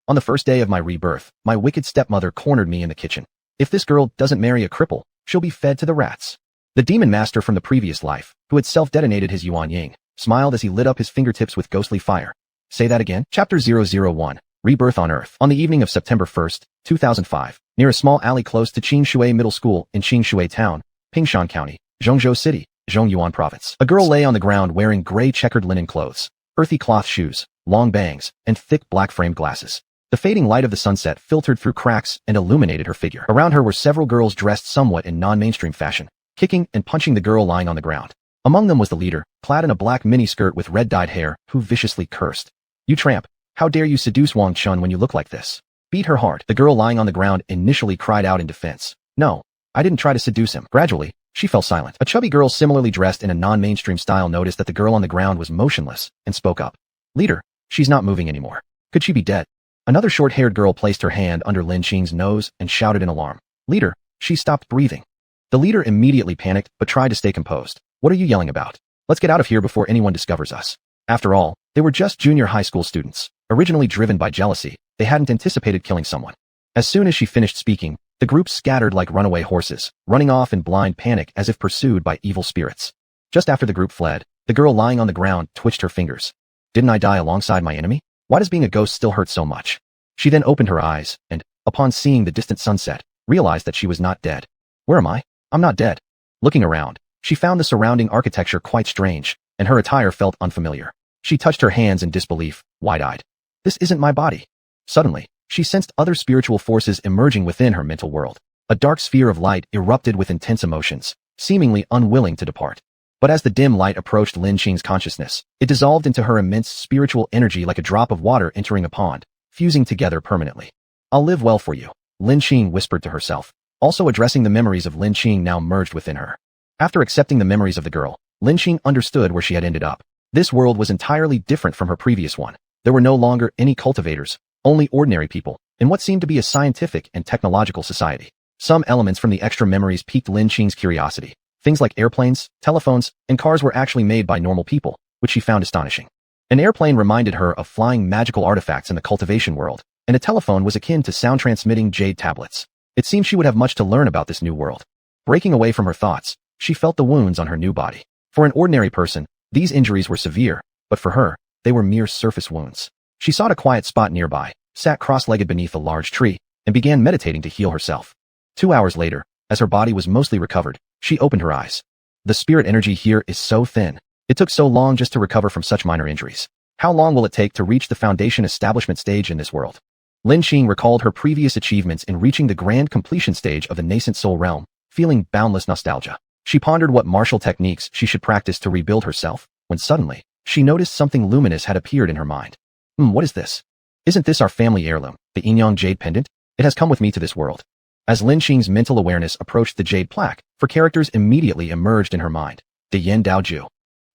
On the first day of my rebirth, my wicked stepmother cornered me in the kitchen. If this girl doesn't marry a cripple, she'll be fed to the rats. The demon master from the previous life, who had self-detonated his yuan ying, smiled as he lit up his fingertips with ghostly fire. Say that again? Chapter 001, Rebirth on Earth. On the evening of September 1st, 2005, near a small alley close to Qingshui Middle School in Qingshui Town, Pingshan County, Zhongzhou City, Zhongyuan Province. A girl lay on the ground wearing gray checkered linen clothes, earthy cloth shoes, long bangs, and thick black-framed glasses. The fading light of the sunset filtered through cracks and illuminated her figure. Around her were several girls dressed somewhat in non-mainstream fashion, kicking and punching the girl lying on the ground. Among them was the leader, clad in a black miniskirt with red-dyed hair, who viciously cursed. "You tramp! How dare you seduce Wang Chun when you look like this? Beat her hard." The girl lying on the ground initially cried out in defense. "No, I didn't try to seduce him." Gradually, she fell silent. A chubby girl similarly dressed in a non-mainstream style noticed that the girl on the ground was motionless and spoke up. "Leader, she's not moving anymore. Could she be dead?" Another short-haired girl placed her hand under Lin Qing's nose and shouted in alarm. "Leader, she stopped breathing." The leader immediately panicked but tried to stay composed. "What are you yelling about? Let's get out of here before anyone discovers us." After all, they were just junior high school students. Originally driven by jealousy, they hadn't anticipated killing someone. As soon as she finished speaking, the group scattered like runaway horses, running off in blind panic as if pursued by evil spirits. Just after the group fled, the girl lying on the ground twitched her fingers. "Didn't I die alongside my enemy? Why does being a ghost still hurt so much?" She then opened her eyes and, upon seeing the distant sunset, realized that she was not dead. "Where am I? I'm not dead." Looking around, she found the surrounding architecture quite strange, and her attire felt unfamiliar. She touched her hands in disbelief, wide-eyed. "This isn't my body." Suddenly, she sensed other spiritual forces emerging within her mental world. A dark sphere of light erupted with intense emotions, seemingly unwilling to depart. But as the dim light approached Lin Qing's consciousness, it dissolved into her immense spiritual energy like a drop of water entering a pond, fusing together permanently. "I'll live well for you," Lin Qing whispered to herself, also addressing the memories of Lin Qing now merged within her. After accepting the memories of the girl, Lin Qing understood where she had ended up. This world was entirely different from her previous one. There were no longer any cultivators, only ordinary people, in what seemed to be a scientific and technological society. Some elements from the extra memories piqued Lin Qing's curiosity. Things like airplanes, telephones, and cars were actually made by normal people, which she found astonishing. An airplane reminded her of flying magical artifacts in the cultivation world, and a telephone was akin to sound-transmitting jade tablets. It seemed she would have much to learn about this new world. Breaking away from her thoughts, she felt the wounds on her new body. For an ordinary person, these injuries were severe, but for her, they were mere surface wounds. She sought a quiet spot nearby, sat cross-legged beneath a large tree, and began meditating to heal herself. 2 hours later, as her body was mostly recovered, she opened her eyes. The spirit energy here is so thin. It took so long just to recover from such minor injuries. How long will it take to reach the foundation establishment stage in this world? Lin Qing recalled her previous achievements in reaching the grand completion stage of the nascent soul realm, feeling boundless nostalgia. She pondered what martial techniques she should practice to rebuild herself, when suddenly, she noticed something luminous had appeared in her mind. What is this? Isn't this our family heirloom, the Yinyang jade pendant? It has come with me to this world." As Lin Qing's mental awareness approached the jade plaque, her characters immediately emerged in her mind. The Yen Dao Ju.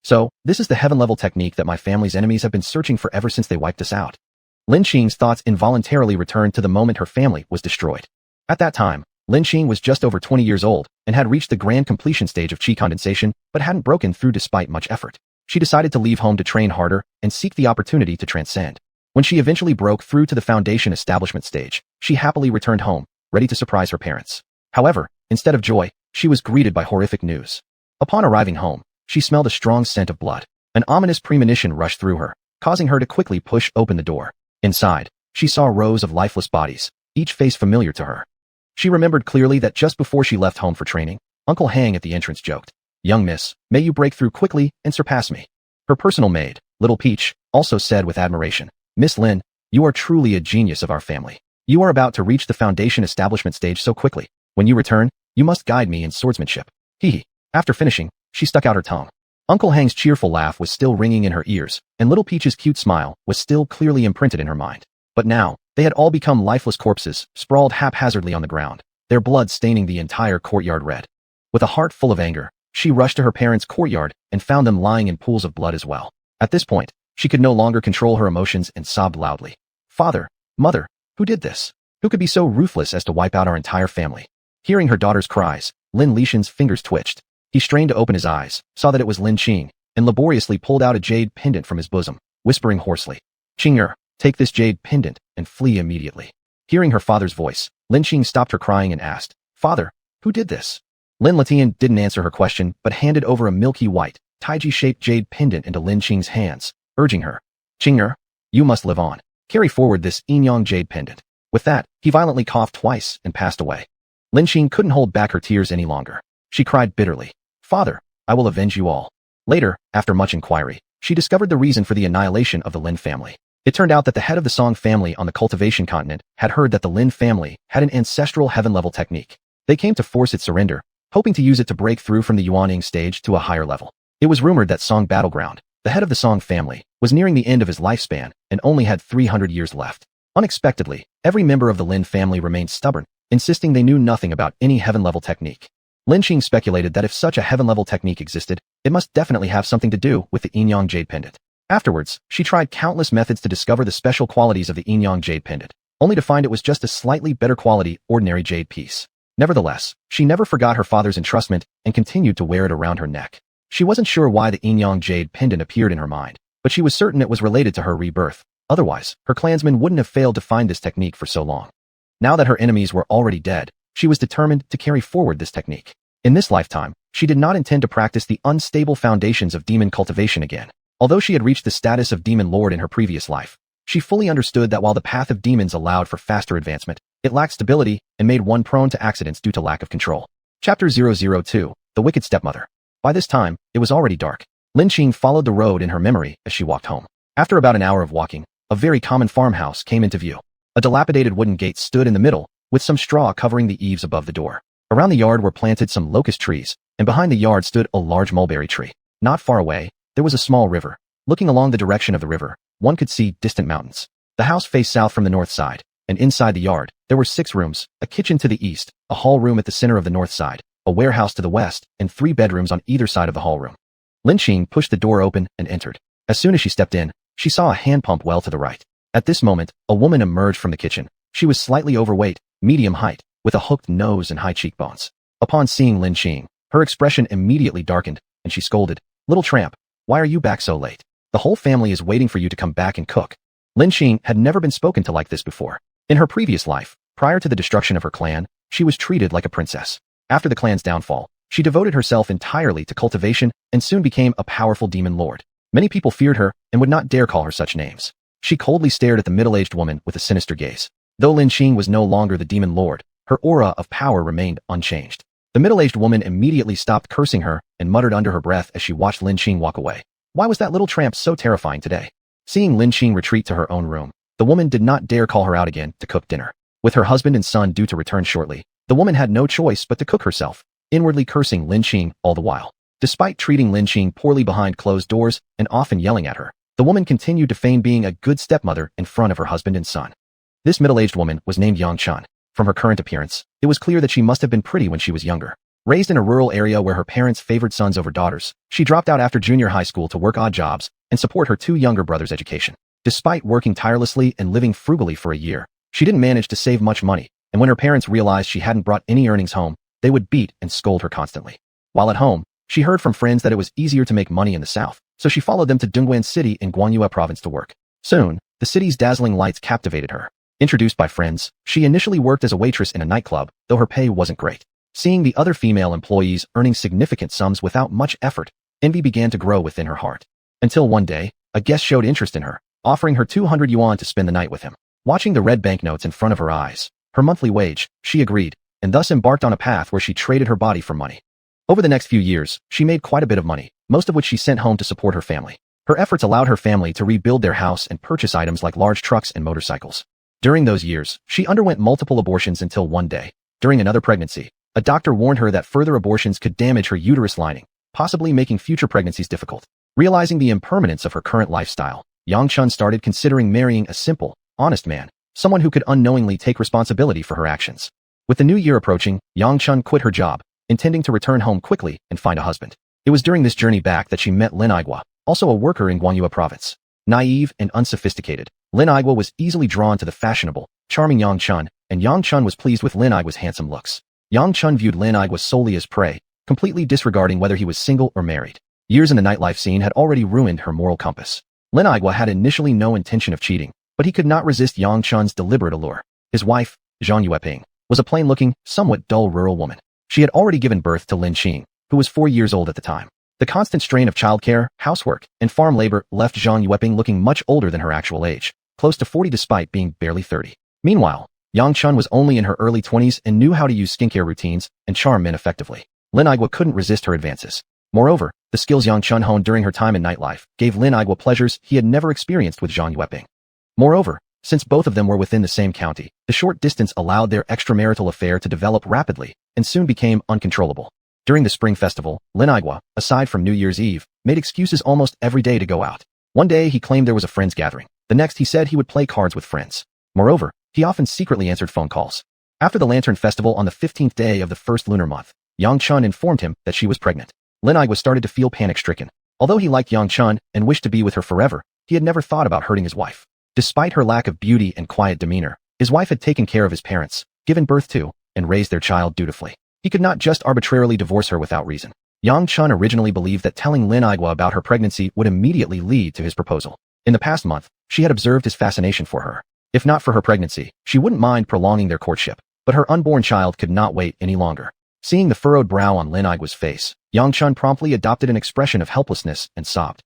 "So, this is the heaven-level technique that my family's enemies have been searching for ever since they wiped us out." Lin Qing's thoughts involuntarily returned to the moment her family was destroyed. At that time, Lin Qing was just over 20 years old and had reached the grand completion stage of qi condensation, but hadn't broken through despite much effort. She decided to leave home to train harder and seek the opportunity to transcend. When she eventually broke through to the foundation establishment stage, she happily returned home, ready to surprise her parents. However, instead of joy, she was greeted by horrific news. Upon arriving home, she smelled a strong scent of blood. An ominous premonition rushed through her, causing her to quickly push open the door. Inside, she saw rows of lifeless bodies, each face familiar to her. She remembered clearly that just before she left home for training, Uncle Hang at the entrance joked, "Young miss, may you break through quickly and surpass me." Her personal maid, Little Peach, also said with admiration, "Miss Lin, you are truly a genius of our family. You are about to reach the foundation establishment stage so quickly. When you return, you must guide me in swordsmanship." Hee. After finishing, she stuck out her tongue. Uncle Hang's cheerful laugh was still ringing in her ears, and Little Peach's cute smile was still clearly imprinted in her mind. But now, they had all become lifeless corpses, sprawled haphazardly on the ground, their blood staining the entire courtyard red. With a heart full of anger, she rushed to her parents' courtyard and found them lying in pools of blood as well. At this point, she could no longer control her emotions and sobbed loudly. "Father, mother, who did this? Who could be so ruthless as to wipe out our entire family?" Hearing her daughter's cries, Lin Lishan's fingers twitched. He strained to open his eyes, saw that it was Lin Qing, and laboriously pulled out a jade pendant from his bosom, whispering hoarsely, "Qing'er, Take this jade pendant and flee immediately. Hearing her father's voice, Lin Qing stopped her crying and asked, Father, who did this? Lin Latian didn't answer her question but handed over a milky white, taiji-shaped jade pendant into Lin Qing's hands, urging her, Qing'er, you must live on. Carry forward this Yinyang jade pendant. With that, he violently coughed twice and passed away. Lin Qing couldn't hold back her tears any longer. She cried bitterly, Father, I will avenge you all. Later, after much inquiry, she discovered the reason for the annihilation of the Lin family. It turned out that the head of the Song family on the Cultivation Continent had heard that the Lin family had an ancestral heaven-level technique. They came to force its surrender, hoping to use it to break through from the Yuanying stage to a higher level. It was rumored that Song Battleground, the head of the Song family, was nearing the end of his lifespan and only had 300 years left. Unexpectedly, every member of the Lin family remained stubborn, insisting they knew nothing about any heaven-level technique. Lin Qing speculated that if such a heaven-level technique existed, it must definitely have something to do with the Yinyang jade pendant. Afterwards, she tried countless methods to discover the special qualities of the Yinyang jade pendant, only to find it was just a slightly better quality, ordinary jade piece. Nevertheless, she never forgot her father's entrustment and continued to wear it around her neck. She wasn't sure why the Yinyang jade pendant appeared in her mind, but she was certain it was related to her rebirth. Otherwise, her clansmen wouldn't have failed to find this technique for so long. Now that her enemies were already dead, she was determined to carry forward this technique. In this lifetime, she did not intend to practice the unstable foundations of demon cultivation again. Although she had reached the status of demon lord in her previous life, she fully understood that while the path of demons allowed for faster advancement, it lacked stability and made one prone to accidents due to lack of control. Chapter 002, The Wicked Stepmother. By this time, it was already dark. Lin Qing followed the road in her memory as she walked home. After about an hour of walking, a very common farmhouse came into view. A dilapidated wooden gate stood in the middle, with some straw covering the eaves above the door. Around the yard were planted some locust trees, and behind the yard stood a large mulberry tree. Not far away, there was a small river. Looking along the direction of the river, one could see distant mountains. The house faced south from the north side, and inside the yard, there were 6 rooms, a kitchen to the east, a hall room at the center of the north side, a warehouse to the west, and 3 bedrooms on either side of the hall room. Lin Qing pushed the door open and entered. As soon as she stepped in, she saw a hand pump well to the right. At this moment, a woman emerged from the kitchen. She was slightly overweight, medium height, with a hooked nose and high cheekbones. Upon seeing Lin Qing, her expression immediately darkened, and she scolded, Little tramp, why are you back so late? The whole family is waiting for you to come back and cook. Lin Qing had never been spoken to like this before. In her previous life, prior to the destruction of her clan, she was treated like a princess. After the clan's downfall, she devoted herself entirely to cultivation and soon became a powerful demon lord. Many people feared her and would not dare call her such names. She coldly stared at the middle-aged woman with a sinister gaze. Though Lin Qing was no longer the demon lord, her aura of power remained unchanged. The middle-aged woman immediately stopped cursing her and muttered under her breath as she watched Lin Qing walk away. Why was that little tramp so terrifying today? Seeing Lin Qing retreat to her own room, the woman did not dare call her out again to cook dinner. With her husband and son due to return shortly, the woman had no choice but to cook herself, inwardly cursing Lin Qing all the while. Despite treating Lin Qing poorly behind closed doors and often yelling at her, the woman continued to feign being a good stepmother in front of her husband and son. This middle-aged woman was named Yang Chun. From her current appearance, it was clear that she must have been pretty when she was younger. Raised in a rural area where her parents favored sons over daughters, she dropped out after junior high school to work odd jobs and support her 2 younger brothers' education. Despite working tirelessly and living frugally for a year, she didn't manage to save much money, and when her parents realized she hadn't brought any earnings home, they would beat and scold her constantly. While at home, she heard from friends that it was easier to make money in the south, so she followed them to Dongguan City in Guanyue province to work. Soon, the city's dazzling lights captivated her. Introduced by friends, she initially worked as a waitress in a nightclub, though her pay wasn't great. Seeing the other female employees earning significant sums without much effort, envy began to grow within her heart. Until one day, a guest showed interest in her, offering her 200 yuan to spend the night with him. Watching the red banknotes in front of her eyes, her monthly wage, she agreed, and thus embarked on a path where she traded her body for money. Over the next few years, she made quite a bit of money, most of which she sent home to support her family. Her efforts allowed her family to rebuild their house and purchase items like large trucks and motorcycles. During those years, she underwent multiple abortions until one day, during another pregnancy, a doctor warned her that further abortions could damage her uterus lining, possibly making future pregnancies difficult. Realizing the impermanence of her current lifestyle, Yang Chun started considering marrying a simple, honest man, someone who could unknowingly take responsibility for her actions. With the new year approaching, Yang Chun quit her job, intending to return home quickly and find a husband. It was during this journey back that she met Lin Igua, also a worker in Guanyue province. Naive and unsophisticated, Lin Igua was easily drawn to the fashionable, charming Yang Chun, and Yang Chun was pleased with Lin Igua's handsome looks. Yang Chun viewed Lin Igua solely as prey, completely disregarding whether he was single or married. Years in the nightlife scene had already ruined her moral compass. Lin Igua had initially no intention of cheating, but he could not resist Yang Chun's deliberate allure. His wife, Zhang Yueping, was a plain-looking, somewhat dull rural woman. She had already given birth to Lin Qing, who was 4 years old at the time. The constant strain of childcare, housework, and farm labor left Zhang Yueping looking much older than her actual age, close to 40 despite being barely 30. Meanwhile, Yang Chun was only in her early 20s and knew how to use skincare routines and charm men effectively. Lin Aigua couldn't resist her advances. Moreover, the skills Yang Chun honed during her time in nightlife gave Lin Aigua pleasures he had never experienced with Zhang Yueping. Moreover, since both of them were within the same county, the short distance allowed their extramarital affair to develop rapidly and soon became uncontrollable. During the spring festival, Lin Aigua, aside from New Year's Eve, made excuses almost every day to go out. One day he claimed there was a friends gathering. The next he said he would play cards with friends. Moreover, he often secretly answered phone calls. After the Lantern Festival on the 15th day of the first lunar month, Yang Chun informed him that she was pregnant. Lin Aigua started to feel panic-stricken. Although he liked Yang Chun and wished to be with her forever, he had never thought about hurting his wife. Despite her lack of beauty and quiet demeanor, his wife had taken care of his parents, given birth to, and raised their child dutifully. He could not just arbitrarily divorce her without reason. Yang Chun originally believed that telling Lin Aigua about her pregnancy would immediately lead to his proposal. In the past month, she had observed his fascination for her. If not for her pregnancy, she wouldn't mind prolonging their courtship, but her unborn child could not wait any longer. Seeing the furrowed brow on Lin Aigua's face, Yang Chun promptly adopted an expression of helplessness and sobbed.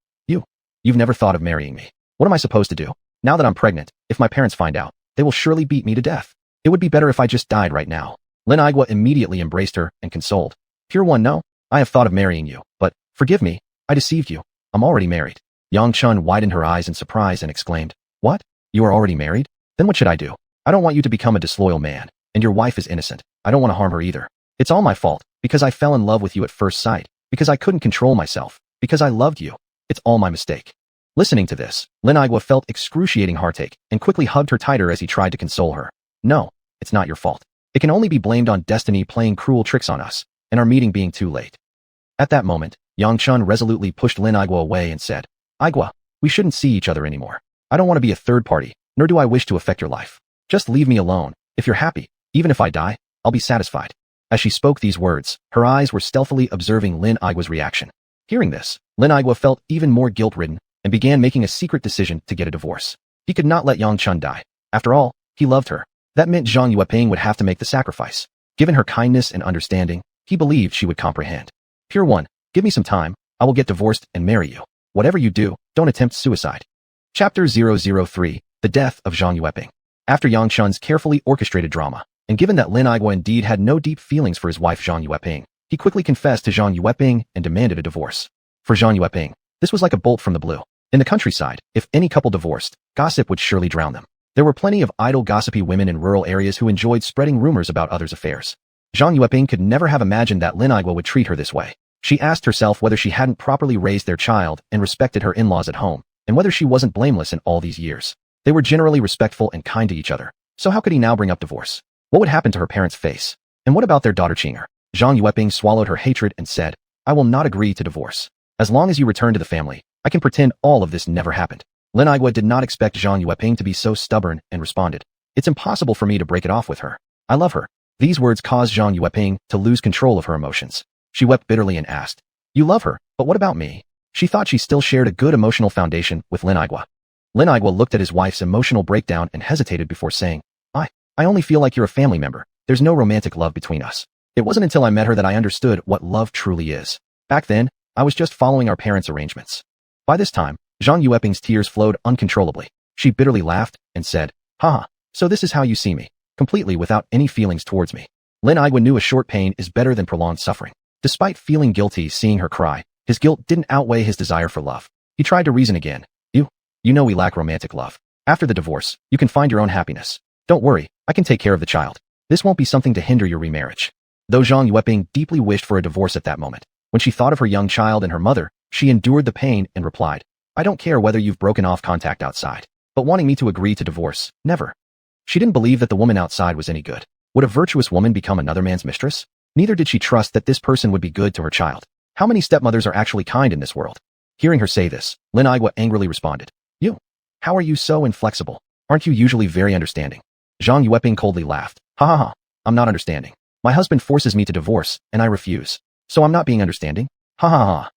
You've never thought of marrying me. What am I supposed to do? Now that I'm pregnant, if my parents find out, they will surely beat me to death. It would be better if I just died right now. Lin Aigua immediately embraced her and consoled. Pure one, no, I have thought of marrying you, but, forgive me, I deceived you. I'm already married. Yang Chun widened her eyes in surprise and exclaimed, What? You are already married? Then what should I do? I don't want you to become a disloyal man, and your wife is innocent. I don't want to harm her either. It's all my fault, because I fell in love with you at first sight, because I couldn't control myself, because I loved you. It's all my mistake. Listening to this, Lin Aigua felt excruciating heartache and quickly hugged her tighter as he tried to console her. No, it's not your fault. It can only be blamed on destiny playing cruel tricks on us, and our meeting being too late. At that moment, Yang Chun resolutely pushed Lin Aigua away and said, Aigua, we shouldn't see each other anymore. I don't want to be a third party, nor do I wish to affect your life. Just leave me alone. If you're happy, even if I die, I'll be satisfied. As she spoke these words, her eyes were stealthily observing Lin Aigua's reaction. Hearing this, Lin Aigua felt even more guilt-ridden and began making a secret decision to get a divorce. He could not let Yang Chun die. After all, he loved her. That meant Zhang Yueping would have to make the sacrifice. Given her kindness and understanding, he believed she would comprehend. Pure one, give me some time, I will get divorced and marry you. Whatever you do, don't attempt suicide. Chapter 003, The Death of Zhang Yueping. After Yang Chun's carefully orchestrated drama, and given that Lin Aigua indeed had no deep feelings for his wife Zhang Yueping, he quickly confessed to Zhang Yueping and demanded a divorce. For Zhang Yueping, this was like a bolt from the blue. In the countryside, if any couple divorced, gossip would surely drown them. There were plenty of idle gossipy women in rural areas who enjoyed spreading rumors about others' affairs. Zhang Yueping could never have imagined that Lin Aigua would treat her this way. She asked herself whether she hadn't properly raised their child and respected her in-laws at home, and whether she wasn't blameless in all these years. They were generally respectful and kind to each other, so how could he now bring up divorce? What would happen to her parents' face? And what about their daughter Qing'er? Zhang Yueping swallowed her hatred and said, I will not agree to divorce. As long as you return to the family, I can pretend all of this never happened. Lin Aigua did not expect Zhang Yueping to be so stubborn and responded, It's impossible for me to break it off with her. I love her. These words caused Zhang Yueping to lose control of her emotions. She wept bitterly and asked, You love her, but what about me? She thought she still shared a good emotional foundation with Lin Aigua. Lin Aigua looked at his wife's emotional breakdown and hesitated before saying, I only feel like you're a family member. There's no romantic love between us. It wasn't until I met her that I understood what love truly is. Back then, I was just following our parents' arrangements. By this time, Zhang Yueping's tears flowed uncontrollably. She bitterly laughed and said, Haha, so this is how you see me, completely without any feelings towards me. Lin Aigua knew a short pain is better than prolonged suffering. Despite feeling guilty seeing her cry, his guilt didn't outweigh his desire for love. He tried to reason again. You know we lack romantic love. After the divorce, you can find your own happiness. Don't worry, I can take care of the child. This won't be something to hinder your remarriage. Though Zhang Yueping deeply wished for a divorce at that moment, when she thought of her young child and her mother, she endured the pain and replied, I don't care whether you've broken off contact outside, but wanting me to agree to divorce, never. She didn't believe that the woman outside was any good. Would a virtuous woman become another man's mistress? Neither did she trust that this person would be good to her child. How many stepmothers are actually kind in this world? Hearing her say this, Lin Aigua angrily responded, How are you so inflexible? Aren't you usually very understanding? Zhang Yueping coldly laughed. Ha ha ha, I'm not understanding. My husband forces me to divorce, and I refuse. So I'm not being understanding? Ha ha ha.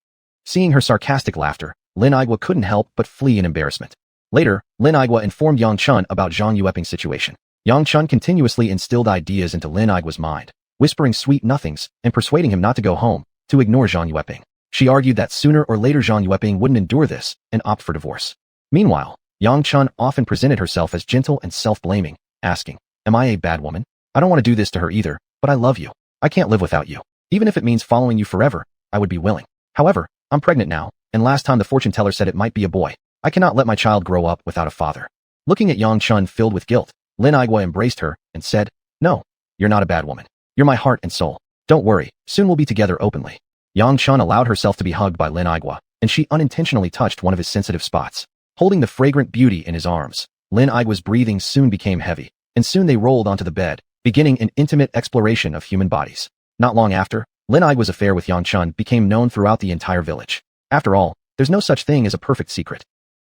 Seeing her sarcastic laughter, Lin Aigua couldn't help but flee in embarrassment. Later, Lin Aigua informed Yang Chun about Zhang Yueping's situation. Yang Chun continuously instilled ideas into Lin Aigua's mind, whispering sweet nothings and persuading him not to go home, to ignore Zhang Yueping. She argued that sooner or later Zhang Yueping wouldn't endure this and opt for divorce. Meanwhile, Yang Chun often presented herself as gentle and self-blaming, asking, "Am I a bad woman? I don't want to do this to her either, but I love you. I can't live without you. Even if it means following you forever, I would be willing. However, I'm pregnant now, and last time the fortune teller said it might be a boy. I cannot let my child grow up without a father." Looking at Yang Chun filled with guilt, Lin Aigua embraced her and said, "No, you're not a bad woman. You're my heart and soul. Don't worry, soon we'll be together openly." Yang Chun allowed herself to be hugged by Lin Aigua, and she unintentionally touched one of his sensitive spots. Holding the fragrant beauty in his arms, Lin Aigua's breathing soon became heavy, and soon they rolled onto the bed, beginning an intimate exploration of human bodies. Not long after, Lin Aigua's affair with Yang Chun became known throughout the entire village. After all, there's no such thing as a perfect secret.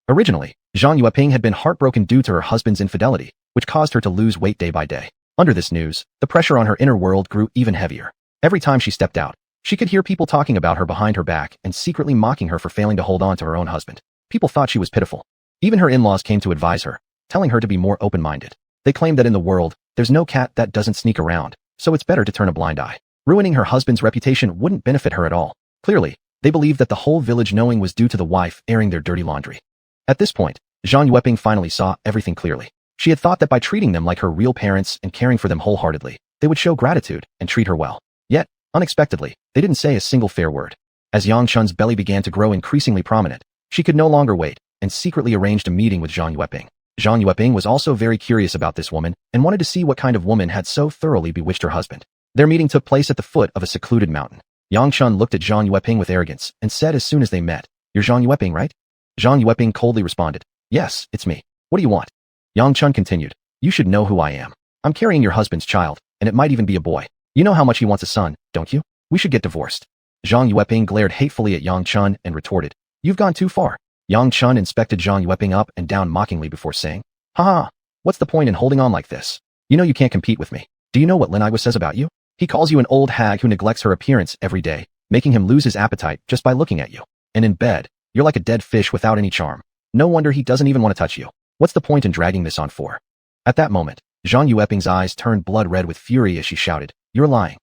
Originally, Zhang Yueping had been heartbroken due to her husband's infidelity, which caused her to lose weight day by day. Under this news, the pressure on her inner world grew even heavier. Every time she stepped out, she could hear people talking about her behind her back and secretly mocking her for failing to hold on to her own husband. People thought she was pitiful. Even her in-laws came to advise her, telling her to be more open-minded. They claimed that in the world, there's no cat that doesn't sneak around, so it's better to turn a blind eye. Ruining her husband's reputation wouldn't benefit her at all. Clearly, they believed that the whole village knowing was due to the wife airing their dirty laundry. At this point, Zhang Yueping finally saw everything clearly. She had thought that by treating them like her real parents and caring for them wholeheartedly, they would show gratitude and treat her well. Yet, unexpectedly, they didn't say a single fair word. As Yang Chun's belly began to grow increasingly prominent, she could no longer wait and secretly arranged a meeting with Zhang Yueping. Zhang Yueping was also very curious about this woman and wanted to see what kind of woman had so thoroughly bewitched her husband. Their meeting took place at the foot of a secluded mountain. Yang Chun looked at Zhang Yueping with arrogance and said as soon as they met, "You're Zhang Yueping, right?" Zhang Yueping coldly responded, "Yes, it's me. What do you want?" Yang Chun continued, "You should know who I am. I'm carrying your husband's child, and it might even be a boy. You know how much he wants a son, don't you? We should get divorced." Zhang Yueping glared hatefully at Yang Chun and retorted, "You've gone too far." Yang Chun inspected Zhang Yueping up and down mockingly before saying, "Haha, what's the point in holding on like this? You know you can't compete with me. Do you know what Lin Aigua says about you? He calls you an old hag who neglects her appearance every day, making him lose his appetite just by looking at you. And in bed, you're like a dead fish without any charm. No wonder he doesn't even want to touch you. What's the point in dragging this on for?" At that moment, Zhang Yueping's eyes turned blood red with fury as she shouted, "You're lying."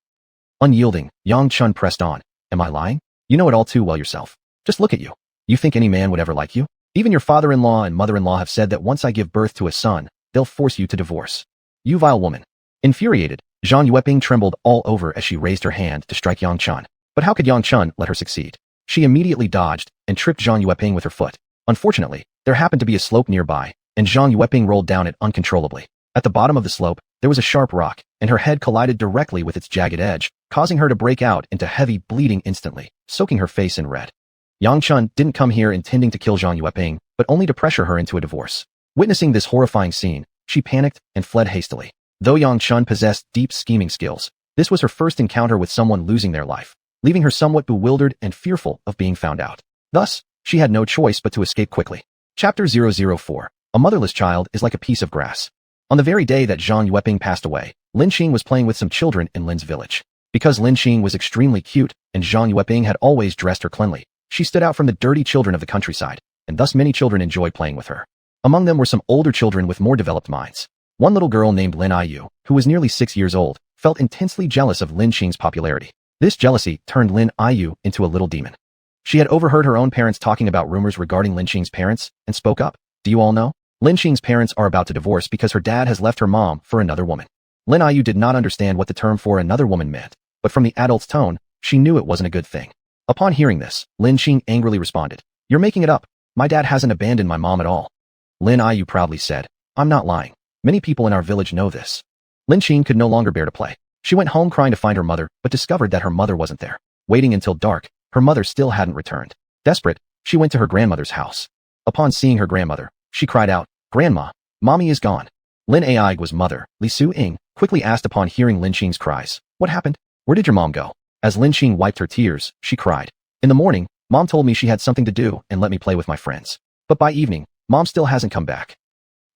Unyielding, Yang Chun pressed on, "Am I lying? You know it all too well yourself. Just look at you. You think any man would ever like you? Even your father-in-law and mother-in-law have said that once I give birth to a son, they'll force you to divorce. You vile woman." Infuriated, Zhang Yueping trembled all over as she raised her hand to strike Yang Chun. But how could Yang Chun let her succeed? She immediately dodged and tripped Zhang Yueping with her foot. Unfortunately, there happened to be a slope nearby, and Zhang Yueping rolled down it uncontrollably. At the bottom of the slope, there was a sharp rock, and her head collided directly with its jagged edge, causing her to break out into heavy bleeding instantly, soaking her face in red. Yang Chun didn't come here intending to kill Zhang Yueping, but only to pressure her into a divorce. Witnessing this horrifying scene, she panicked and fled hastily. Though Yang Chun possessed deep scheming skills, this was her first encounter with someone losing their life, leaving her somewhat bewildered and fearful of being found out. Thus, she had no choice but to escape quickly. Chapter 004. A motherless child is like a piece of grass. On the very day that Zhang Yueping passed away, Lin Xing was playing with some children in Lin's village. Because Lin Xing was extremely cute and Zhang Yueping had always dressed her cleanly, she stood out from the dirty children of the countryside, and thus many children enjoyed playing with her. Among them were some older children with more developed minds. One little girl named Lin Ayu, who was nearly 6 years old, felt intensely jealous of Lin Xing's popularity. This jealousy turned Lin Ayu into a little demon. She had overheard her own parents talking about rumors regarding Lin Xing's parents and spoke up. "Do you all know? Lin Xing's parents are about to divorce because her dad has left her mom for another woman." Lin Ayu did not understand what the term for another woman meant, but from the adult's tone, she knew it wasn't a good thing. Upon hearing this, Lin Xing angrily responded, "You're making it up. My dad hasn't abandoned my mom at all." Lin Ayu proudly said, "I'm not lying. Many people in our village know this." Lin Xing could no longer bear to play. She went home crying to find her mother, but discovered that her mother wasn't there. Waiting until dark, her mother still hadn't returned. Desperate, she went to her grandmother's house. Upon seeing her grandmother, she cried out, "Grandma, Mommy is gone." Lin Aigua's mother, Li Su-ing, quickly asked upon hearing Lin Xing's cries, "What happened? Where did your mom go?" As Lin Xing wiped her tears, she cried, "In the morning, Mom told me she had something to do and let me play with my friends. But by evening, Mom still hasn't come back."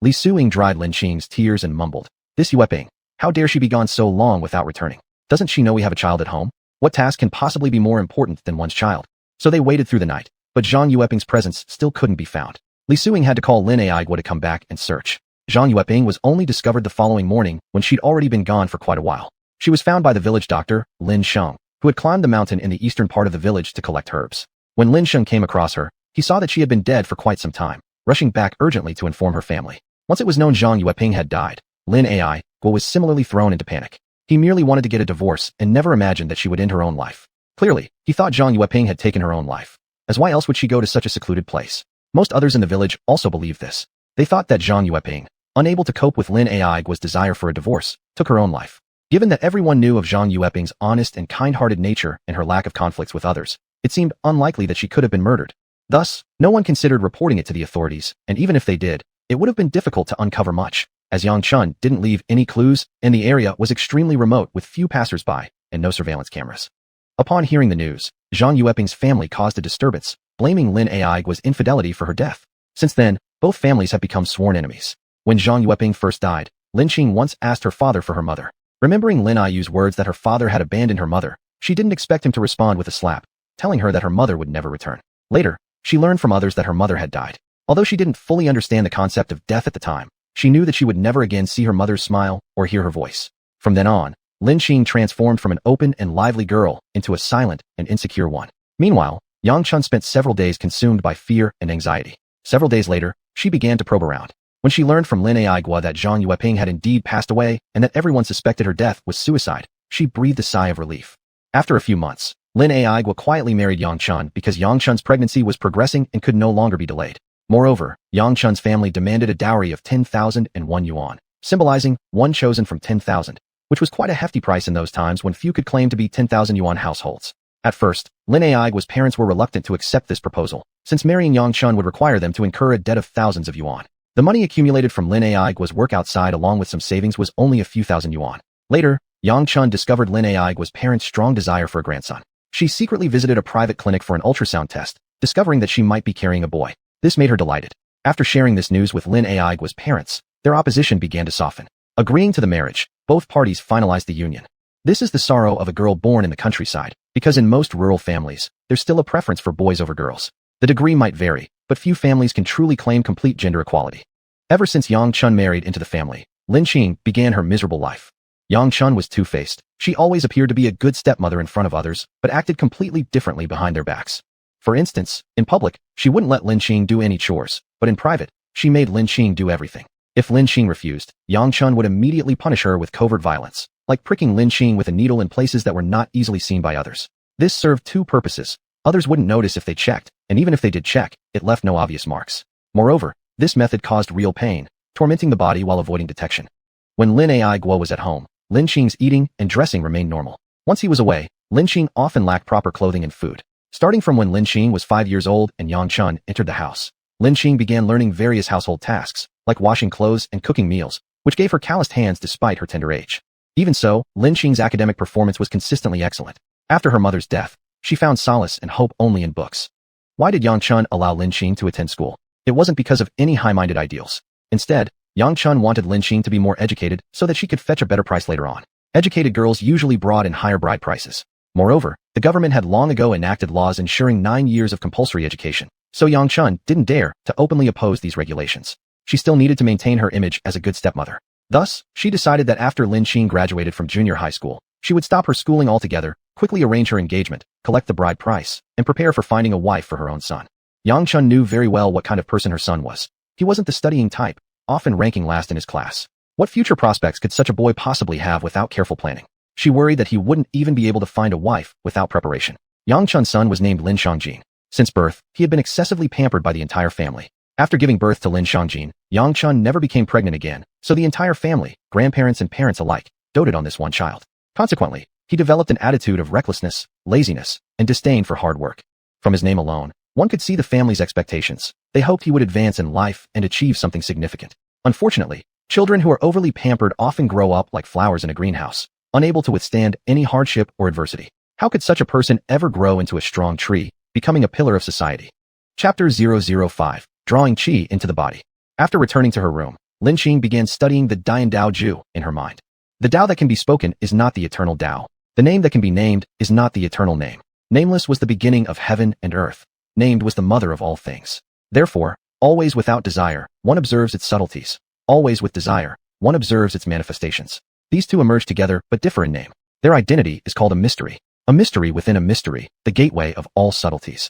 Li Su-ing dried Lin Xing's tears and mumbled, "This Yueping, how dare she be gone so long without returning? Doesn't she know we have a child at home? What task can possibly be more important than one's child?" So they waited through the night, but Zhang Yueping's presence still couldn't be found. Li Suing had to call Lin Aigua to come back and search. Zhang Yueping was only discovered the following morning when she'd already been gone for quite a while. She was found by the village doctor, Lin Sheng, who had climbed the mountain in the eastern part of the village to collect herbs. When Lin Sheng came across her, he saw that she had been dead for quite some time, rushing back urgently to inform her family. Once it was known Zhang Yueping had died, Lin Aigua was similarly thrown into panic. He merely wanted to get a divorce and never imagined that she would end her own life. Clearly, he thought Zhang Yueping had taken her own life, as why else would she go to such a secluded place? Most others in the village also believed this. They thought that Zhang Yueping, unable to cope with Lin Aigua's desire for a divorce, took her own life. Given that everyone knew of Zhang Yueping's honest and kind-hearted nature and her lack of conflicts with others, it seemed unlikely that she could have been murdered. Thus, no one considered reporting it to the authorities, and even if they did, it would have been difficult to uncover much, as Yang Chun didn't leave any clues, and the area was extremely remote with few passers-by and no surveillance cameras. Upon hearing the news, Zhang Yueping's family caused a disturbance, blaming Lin Aigua's infidelity for her death. Since then, both families have become sworn enemies. When Zhang Yueping first died, Lin Qing once asked her father for her mother. Remembering Lin Aigua's words that her father had abandoned her mother, she didn't expect him to respond with a slap, telling her that her mother would never return. Later, she learned from others that her mother had died. Although she didn't fully understand the concept of death at the time, she knew that she would never again see her mother's smile or hear her voice. From then on, Lin Qing transformed from an open and lively girl into a silent and insecure one. Meanwhile, Yang Chun spent several days consumed by fear and anxiety. Several days later, she began to probe around. When she learned from Lin Aigua that Zhang Yueping had indeed passed away and that everyone suspected her death was suicide, she breathed a sigh of relief. After a few months, Lin Aigua quietly married Yang Chun because Yang Chun's pregnancy was progressing and could no longer be delayed. Moreover, Yang Chun's family demanded a dowry of 10,001 yuan, symbolizing one chosen from 10,000, which was quite a hefty price in those times when few could claim to be 10,000 yuan households. At first, Lin Aigua's parents were reluctant to accept this proposal, since marrying Yang Chun would require them to incur a debt of thousands of yuan. The money accumulated from Lin Aigua's work outside along with some savings was only a few thousand yuan. Later, Yang Chun discovered Lin Aigua's parents' strong desire for a grandson. She secretly visited a private clinic for an ultrasound test, discovering that she might be carrying a boy. This made her delighted. After sharing this news with Lin Aigua's parents, their opposition began to soften. Agreeing to the marriage, both parties finalized the union. This is the sorrow of a girl born in the countryside, because in most rural families, there's still a preference for boys over girls. The degree might vary, but few families can truly claim complete gender equality. Ever since Yang Chun married into the family, Lin Qing began her miserable life. Yang Chun was two-faced. She always appeared to be a good stepmother in front of others, but acted completely differently behind their backs. For instance, in public, she wouldn't let Lin Qing do any chores, but in private, she made Lin Qing do everything. If Lin Qing refused, Yang Chun would immediately punish her with covert violence, like pricking Lin Qing with a needle in places that were not easily seen by others. This served two purposes. Others wouldn't notice if they checked, and even if they did check, it left no obvious marks. Moreover, this method caused real pain, tormenting the body while avoiding detection. When Lin Aigua was at home, Lin Qing's eating and dressing remained normal. Once he was away, Lin Qing often lacked proper clothing and food. Starting from when Lin Qing was 5 years old and Yang Chun entered the house, Lin Qing began learning various household tasks, like washing clothes and cooking meals, which gave her calloused hands despite her tender age. Even so, Lin Qing's academic performance was consistently excellent. After her mother's death, she found solace and hope only in books. Why did Yang Chun allow Lin Qing to attend school? It wasn't because of any high-minded ideals. Instead, Yang Chun wanted Lin Qing to be more educated so that she could fetch a better price later on. Educated girls usually brought in higher bride prices. Moreover, the government had long ago enacted laws ensuring 9 years of compulsory education, so Yang Chun didn't dare to openly oppose these regulations. She still needed to maintain her image as a good stepmother. Thus, she decided that after Lin Qing graduated from junior high school, she would stop her schooling altogether, quickly arrange her engagement, collect the bride price, and prepare for finding a wife for her own son. Yang Chun knew very well what kind of person her son was. He wasn't the studying type, often ranking last in his class. What future prospects could such a boy possibly have without careful planning? She worried that he wouldn't even be able to find a wife without preparation. Yang Chun's son was named Lin Shangjin. Since birth, he had been excessively pampered by the entire family. After giving birth to Lin Shangjin, Yang Chun never became pregnant again, so the entire family, grandparents and parents alike, doted on this one child. Consequently, he developed an attitude of recklessness, laziness, and disdain for hard work. From his name alone, one could see the family's expectations. They hoped he would advance in life and achieve something significant. Unfortunately, children who are overly pampered often grow up like flowers in a greenhouse, unable to withstand any hardship or adversity. How could such a person ever grow into a strong tree, becoming a pillar of society? Chapter 005, Drawing Qi into the Body. After returning to her room, Lin Qing began studying the Dian Dao Ju in her mind. The Dao that can be spoken is not the eternal Dao. The name that can be named is not the eternal name. Nameless was the beginning of heaven and earth. Named was the mother of all things. Therefore, Always without desire, one observes its subtleties. Always with desire, one observes its manifestations. These two emerge together but differ in name. Their identity is called a mystery. A mystery within a mystery, the gateway of all subtleties.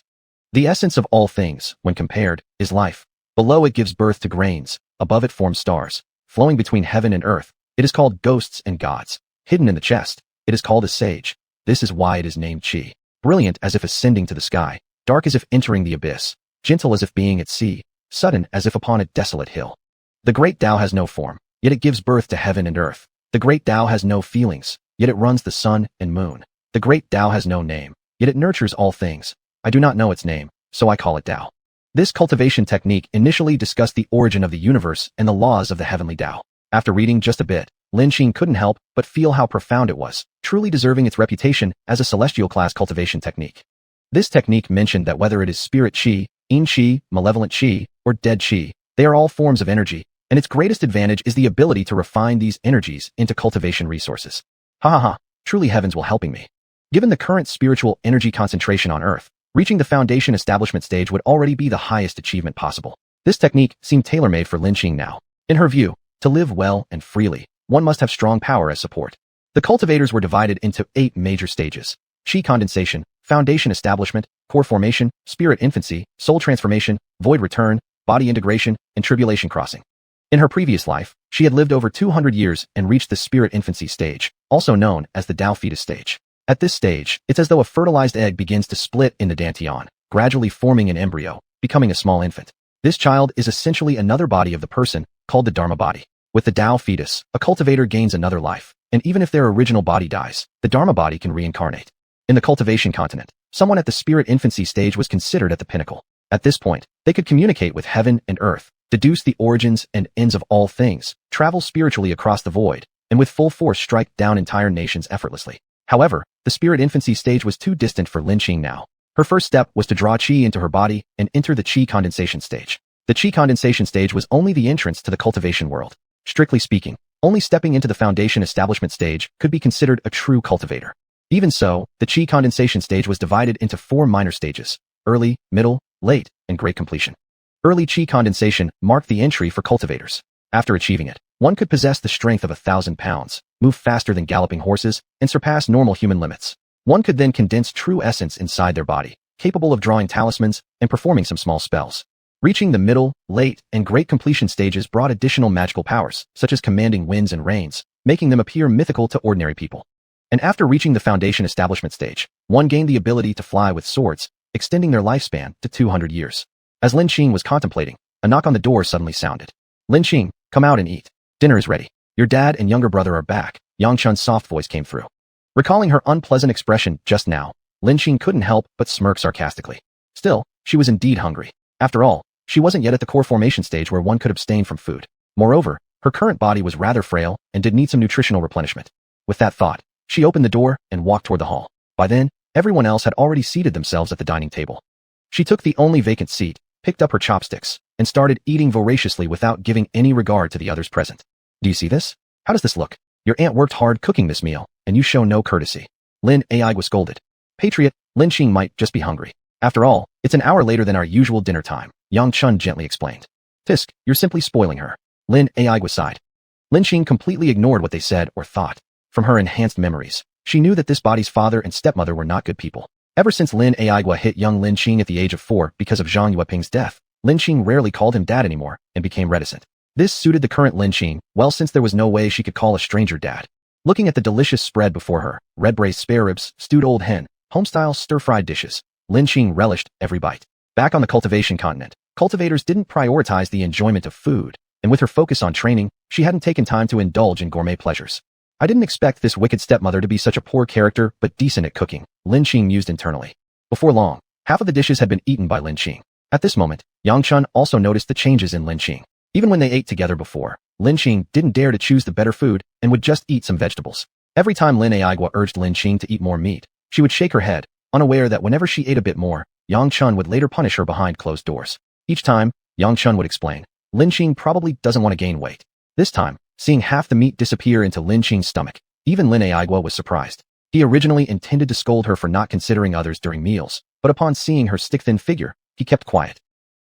The essence of all things, when compared, is life. Below it gives birth to grains, above it forms stars. Flowing between heaven and earth, it is called ghosts and gods. Hidden in the chest, it is called a sage. This is why it is named Qi. Brilliant as if ascending to the sky, dark as if entering the abyss, gentle as if being at sea, sudden as if upon a desolate hill. The great Tao has no form, yet it gives birth to heaven and earth. The great Tao has no feelings, yet it runs the sun and moon. The great Tao has no name, yet it nurtures all things. I do not know its name, so I call it Tao. This cultivation technique initially discussed the origin of the universe and the laws of the heavenly Tao. After reading just a bit, Lin couldn't help but feel how profound it was, truly deserving its reputation as a celestial class cultivation technique. This technique mentioned that whether it is spirit Qi, yin Qi, malevolent Qi, or dead Qi, they are all forms of energy, and its greatest advantage is the ability to refine these energies into cultivation resources. Ha ha ha, truly heavens will helping me. Given the current spiritual energy concentration on Earth, reaching the foundation establishment stage would already be the highest achievement possible. This technique seemed tailor-made for Lin now. In her view, to live well and freely, one must have strong power as support. The cultivators were divided into 8 major stages: Qi condensation, foundation establishment, core formation, spirit infancy, soul transformation, void return, body integration, and tribulation crossing. In her previous life, she had lived over 200 years and reached the spirit infancy stage, also known as the Tao fetus stage. At this stage, it's as though a fertilized egg begins to split in the dantian, gradually forming an embryo, becoming a small infant. This child is essentially another body of the person, called the Dharma body. With the Tao fetus, a cultivator gains another life, and even if their original body dies, the Dharma body can reincarnate. In the Cultivation Continent, someone at the spirit infancy stage was considered at the pinnacle. At this point, they could communicate with heaven and earth, deduce the origins and ends of all things, travel spiritually across the void, and with full force strike down entire nations effortlessly. However, the spirit infancy stage was too distant for Lin now. Her first step was to draw Qi into her body and enter the Qi condensation stage. The Qi condensation stage was only the entrance to the cultivation world. Strictly speaking, only stepping into the foundation establishment stage could be considered a true cultivator. Even so, the Qi condensation stage was divided into 4 minor stages: early, middle, late, and great completion. Early Qi condensation marked the entry for cultivators. After achieving it, one could possess the strength of 1,000 pounds, move faster than galloping horses, and surpass normal human limits. One could then condense true essence inside their body, capable of drawing talismans and performing some small spells. Reaching the middle, late, and great completion stages brought additional magical powers, such as commanding winds and rains, making them appear mythical to ordinary people. And after reaching the foundation establishment stage, one gained the ability to fly with swords, extending their lifespan to 200 years. As Lin was contemplating, a knock on the door suddenly sounded. Lin, come out and eat. Dinner is ready. Your dad and younger brother are back, Yang Chun's soft voice came through. Recalling her unpleasant expression just now, Lin couldn't help but smirk sarcastically. Still, she was indeed hungry. After all, she wasn't yet at the core formation stage where one could abstain from food. Moreover, her current body was rather frail and did need some nutritional replenishment. With that thought, she opened the door and walked toward the hall. By then, everyone else had already seated themselves at the dining table. She took the only vacant seat, picked up her chopsticks, and started eating voraciously without giving any regard to the others present. Do you see this? How does this look? Your aunt worked hard cooking this meal, and you show no courtesy. Lin was scolded. Patriot, Lin might just be hungry. After all, it's an hour later than our usual dinner time, Yang Chun gently explained. Fisk, you're simply spoiling her. Lin sighed. Lin completely ignored what they said or thought. From her enhanced memories, she knew that this body's father and stepmother were not good people. Ever since Lin hit young Lin at the age of 4 because of Zhang Yueping's death, Lin rarely called him dad anymore and became reticent. This suited the current Lin well, since there was no way she could call a stranger dad. Looking at the delicious spread before her, red braised spare ribs, stewed old hen, homestyle stir-fried dishes, Lin relished every bite. Back on the Cultivation Continent, cultivators didn't prioritize the enjoyment of food, and with her focus on training, she hadn't taken time to indulge in gourmet pleasures. I didn't expect this wicked stepmother to be such a poor character but decent at cooking, Lin mused internally. Before long, half of the dishes had been eaten by Lin. At this moment, Yang Chun also noticed the changes in Lin. Even when they ate together before, Lin didn't dare to choose the better food and would just eat some vegetables. Every time Lin urged Lin to eat more meat, she would shake her head, unaware that whenever she ate a bit more, Yang Chun would later punish her behind closed doors. Each time, Yang Chun would explain, Lin probably doesn't want to gain weight. This time, seeing half the meat disappear into Lin stomach, even Lin was surprised. He originally intended to scold her for not considering others during meals, but upon seeing her stick-thin figure, he kept quiet.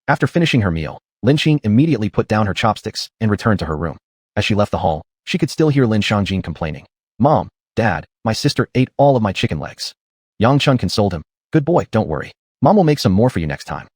After finishing her meal, Lin Qing immediately put down her chopsticks and returned to her room. As she left the hall, she could still hear Lin Shangjin complaining. Mom, Dad, my sister ate all of my chicken legs. Yang Chun consoled him. Good boy, don't worry. Mom will make some more for you next time.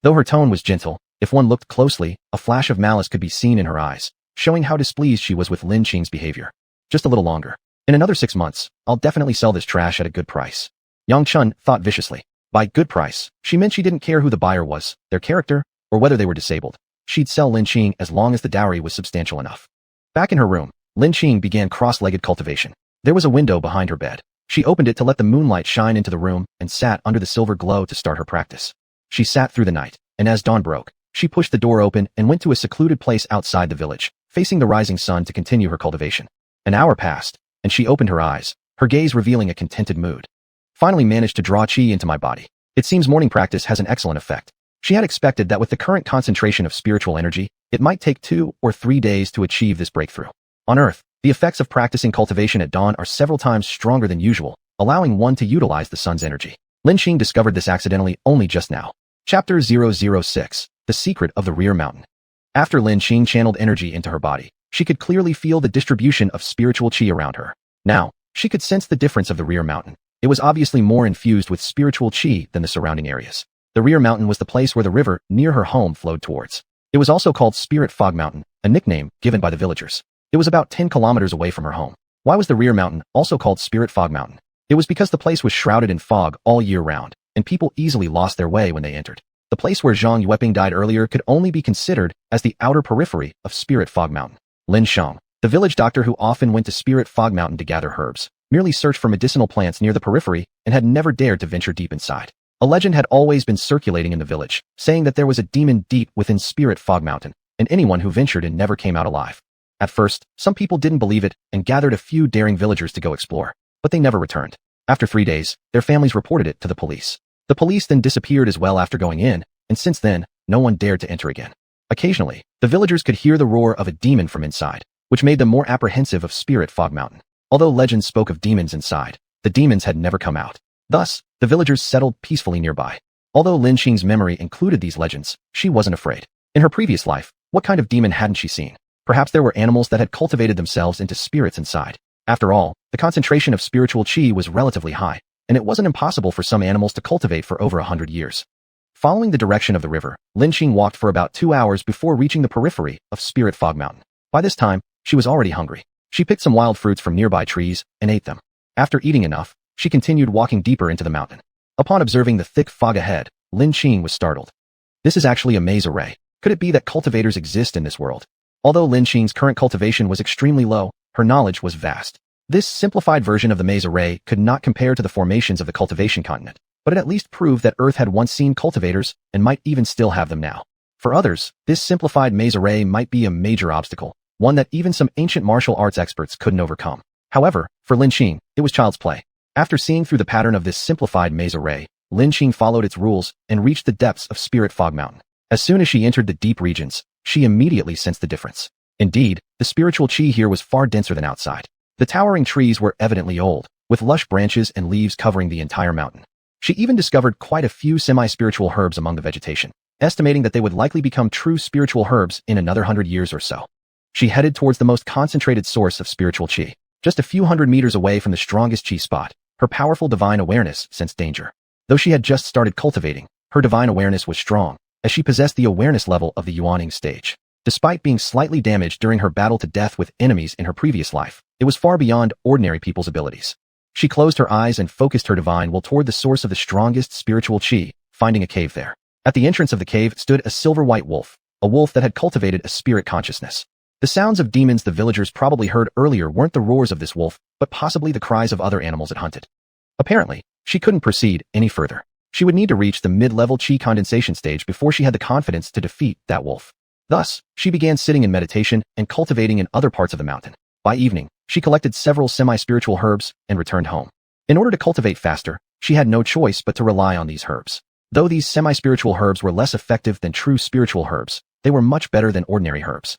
Though her tone was gentle, if one looked closely, a flash of malice could be seen in her eyes, showing how displeased she was with Lin Qing's behavior. Just a little longer. In another 6 months, I'll definitely sell this trash at a good price. Yang Chun thought viciously. By good price, she meant she didn't care who the buyer was, their character, or whether they were disabled. She'd sell Lin Qing as long as the dowry was substantial enough. Back in her room, Lin Qing began cross-legged cultivation. There was a window behind her bed. She opened it to let the moonlight shine into the room and sat under the silver glow to start her practice. She sat through the night, and as dawn broke, she pushed the door open and went to a secluded place outside the village, facing the rising sun to continue her cultivation. An hour passed, and she opened her eyes, her gaze revealing a contented mood. Finally managed to draw qi into my body. It seems morning practice has an excellent effect. She had expected that with the current concentration of spiritual energy, it might take 2 or 3 days to achieve this breakthrough. On Earth, the effects of practicing cultivation at dawn are several times stronger than usual, allowing one to utilize the sun's energy. Lin Qing discovered this accidentally only just now. Chapter 006, The Secret of the Rear Mountain. After Lin Qing channeled energy into her body, she could clearly feel the distribution of spiritual qi around her. Now, she could sense the difference of the rear mountain. It was obviously more infused with spiritual qi than the surrounding areas. The rear mountain was the place where the river near her home flowed towards. It was also called Spirit Fog Mountain, a nickname given by the villagers. It was about 10 kilometers away from her home. Why was the rear mountain also called Spirit Fog Mountain? It was because the place was shrouded in fog all year round, and people easily lost their way when they entered. The place where Zhang Yueping died earlier could only be considered as the outer periphery of Spirit Fog Mountain. Lin Shang, the village doctor who often went to Spirit Fog Mountain to gather herbs, merely searched for medicinal plants near the periphery and had never dared to venture deep inside. A legend had always been circulating in the village, saying that there was a demon deep within Spirit Fog Mountain, and anyone who ventured in never came out alive. At first, some people didn't believe it and gathered a few daring villagers to go explore, but they never returned. After 3 days, their families reported it to the police. The police then disappeared as well after going in, and since then, no one dared to enter again. Occasionally, the villagers could hear the roar of a demon from inside, which made them more apprehensive of Spirit Fog Mountain. Although legends spoke of demons inside, the demons had never come out. Thus, the villagers settled peacefully nearby. Although Lin Qing's memory included these legends, she wasn't afraid. In her previous life, what kind of demon hadn't she seen? Perhaps there were animals that had cultivated themselves into spirits inside. After all, the concentration of spiritual qi was relatively high, and it wasn't impossible for some animals to cultivate for over 100 years. Following the direction of the river, Lin Qing walked for about 2 hours before reaching the periphery of Spirit Fog Mountain. By this time, she was already hungry. She picked some wild fruits from nearby trees and ate them. After eating enough, she continued walking deeper into the mountain. Upon observing the thick fog ahead, Lin Qing was startled. This is actually a maze array. Could it be that cultivators exist in this world? Although Lin Qing's current cultivation was extremely low, her knowledge was vast. This simplified version of the maze array could not compare to the formations of the Cultivation Continent, but it at least proved that Earth had once seen cultivators and might even still have them now. For others, this simplified maze array might be a major obstacle, one that even some ancient martial arts experts couldn't overcome. However, for Lin Qing, it was child's play. After seeing through the pattern of this simplified maze array, Lin Qing followed its rules and reached the depths of Spirit Fog Mountain. As soon as she entered the deep regions, she immediately sensed the difference. Indeed, the spiritual qi here was far denser than outside. The towering trees were evidently old, with lush branches and leaves covering the entire mountain. She even discovered quite a few semi-spiritual herbs among the vegetation, estimating that they would likely become true spiritual herbs in another 100 years or so. She headed towards the most concentrated source of spiritual qi. Just a few hundred meters away from the strongest qi spot, her powerful divine awareness sensed danger. Though she had just started cultivating, her divine awareness was strong, as she possessed the awareness level of the Yuaning stage. Despite being slightly damaged during her battle to death with enemies in her previous life, it was far beyond ordinary people's abilities. She closed her eyes and focused her divine will toward the source of the strongest spiritual qi, finding a cave there. At the entrance of the cave stood a silver-white wolf, a wolf that had cultivated a spirit consciousness. The sounds of demons the villagers probably heard earlier weren't the roars of this wolf, but possibly the cries of other animals it hunted. Apparently, she couldn't proceed any further. She would need to reach the mid-level qi condensation stage before she had the confidence to defeat that wolf. Thus, she began sitting in meditation and cultivating in other parts of the mountain. By evening, she collected several semi-spiritual herbs and returned home. In order to cultivate faster, she had no choice but to rely on these herbs. Though these semi-spiritual herbs were less effective than true spiritual herbs, they were much better than ordinary herbs.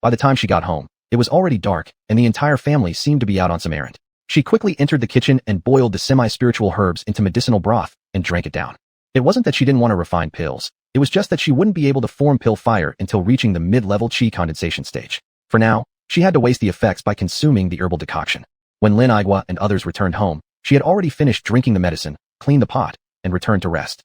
By the time she got home, it was already dark, and the entire family seemed to be out on some errand. She quickly entered the kitchen and boiled the semi-spiritual herbs into medicinal broth and drank it down. It wasn't that she didn't want to refine pills, It was just that she wouldn't be able to form pill fire until reaching the mid-level qi condensation stage. For now, she had to waste the effects by consuming the herbal decoction. When Lin Igua and others returned home, she had already finished drinking the medicine, cleaned the pot, and returned to rest.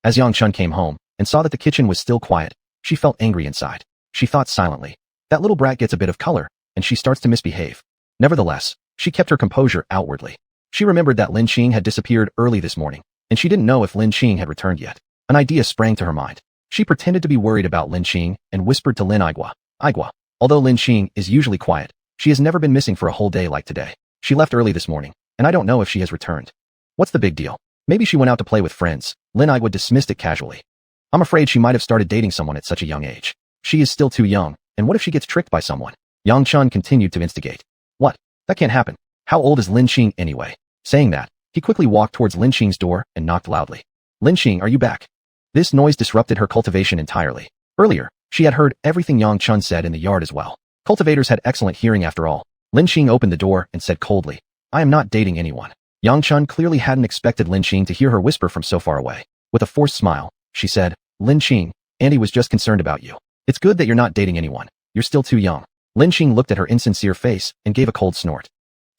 As Yang Chun came home and saw that the kitchen was still quiet, she felt angry inside. She thought silently, that little brat gets a bit of color, and she starts to misbehave. Nevertheless, she kept her composure outwardly. She remembered that Lin Qing had disappeared early this morning, and she didn't know if Lin Qing had returned yet. An idea sprang to her mind. She pretended to be worried about Lin Qing and whispered to Lin Igua, Igua, although Lin Qing is usually quiet, she has never been missing for a whole day like today. She left early this morning, and I don't know if she has returned. What's the big deal? Maybe she went out to play with friends. Lin Igua dismissed it casually. I'm afraid she might have started dating someone at such a young age. She is still too young, and what if she gets tricked by someone? Yang Chun continued to instigate. What? That can't happen. How old is Lin Qing anyway? Saying that, he quickly walked towards Lin Qing's door and knocked loudly. Lin Qing, are you back? This noise disrupted her cultivation entirely. Earlier, she had heard everything Yang Chun said in the yard as well. Cultivators had excellent hearing after all. Lin Qing opened the door and said coldly, I am not dating anyone. Yang Chun clearly hadn't expected Lin Qing to hear her whisper from so far away. With a forced smile, she said, Lin Qing, Andy was just concerned about you. It's good that you're not dating anyone. You're still too young. Lin Qing looked at her insincere face and gave a cold snort.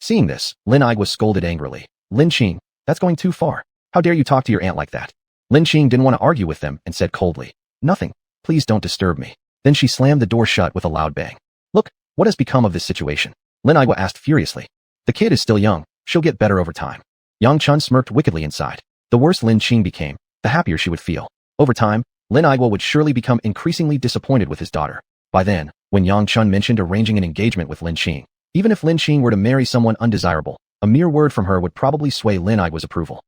Seeing this, Lin Igua scolded angrily. Lin Qing, that's going too far. How dare you talk to your aunt like that? Lin Qing didn't want to argue with them and said coldly, Nothing. Please don't disturb me. Then she slammed the door shut with a loud bang. Look, what has become of this situation? Lin Igua asked furiously. The kid is still young. She'll get better over time. Yang Chun smirked wickedly inside. The worse Lin Qing became, the happier she would feel. Over time, Lin Igua would surely become increasingly disappointed with his daughter. By then, when Yang Chun mentioned arranging an engagement with Lin Qing, even if Lin Qing were to marry someone undesirable, a mere word from her would probably sway Lin Igua's approval.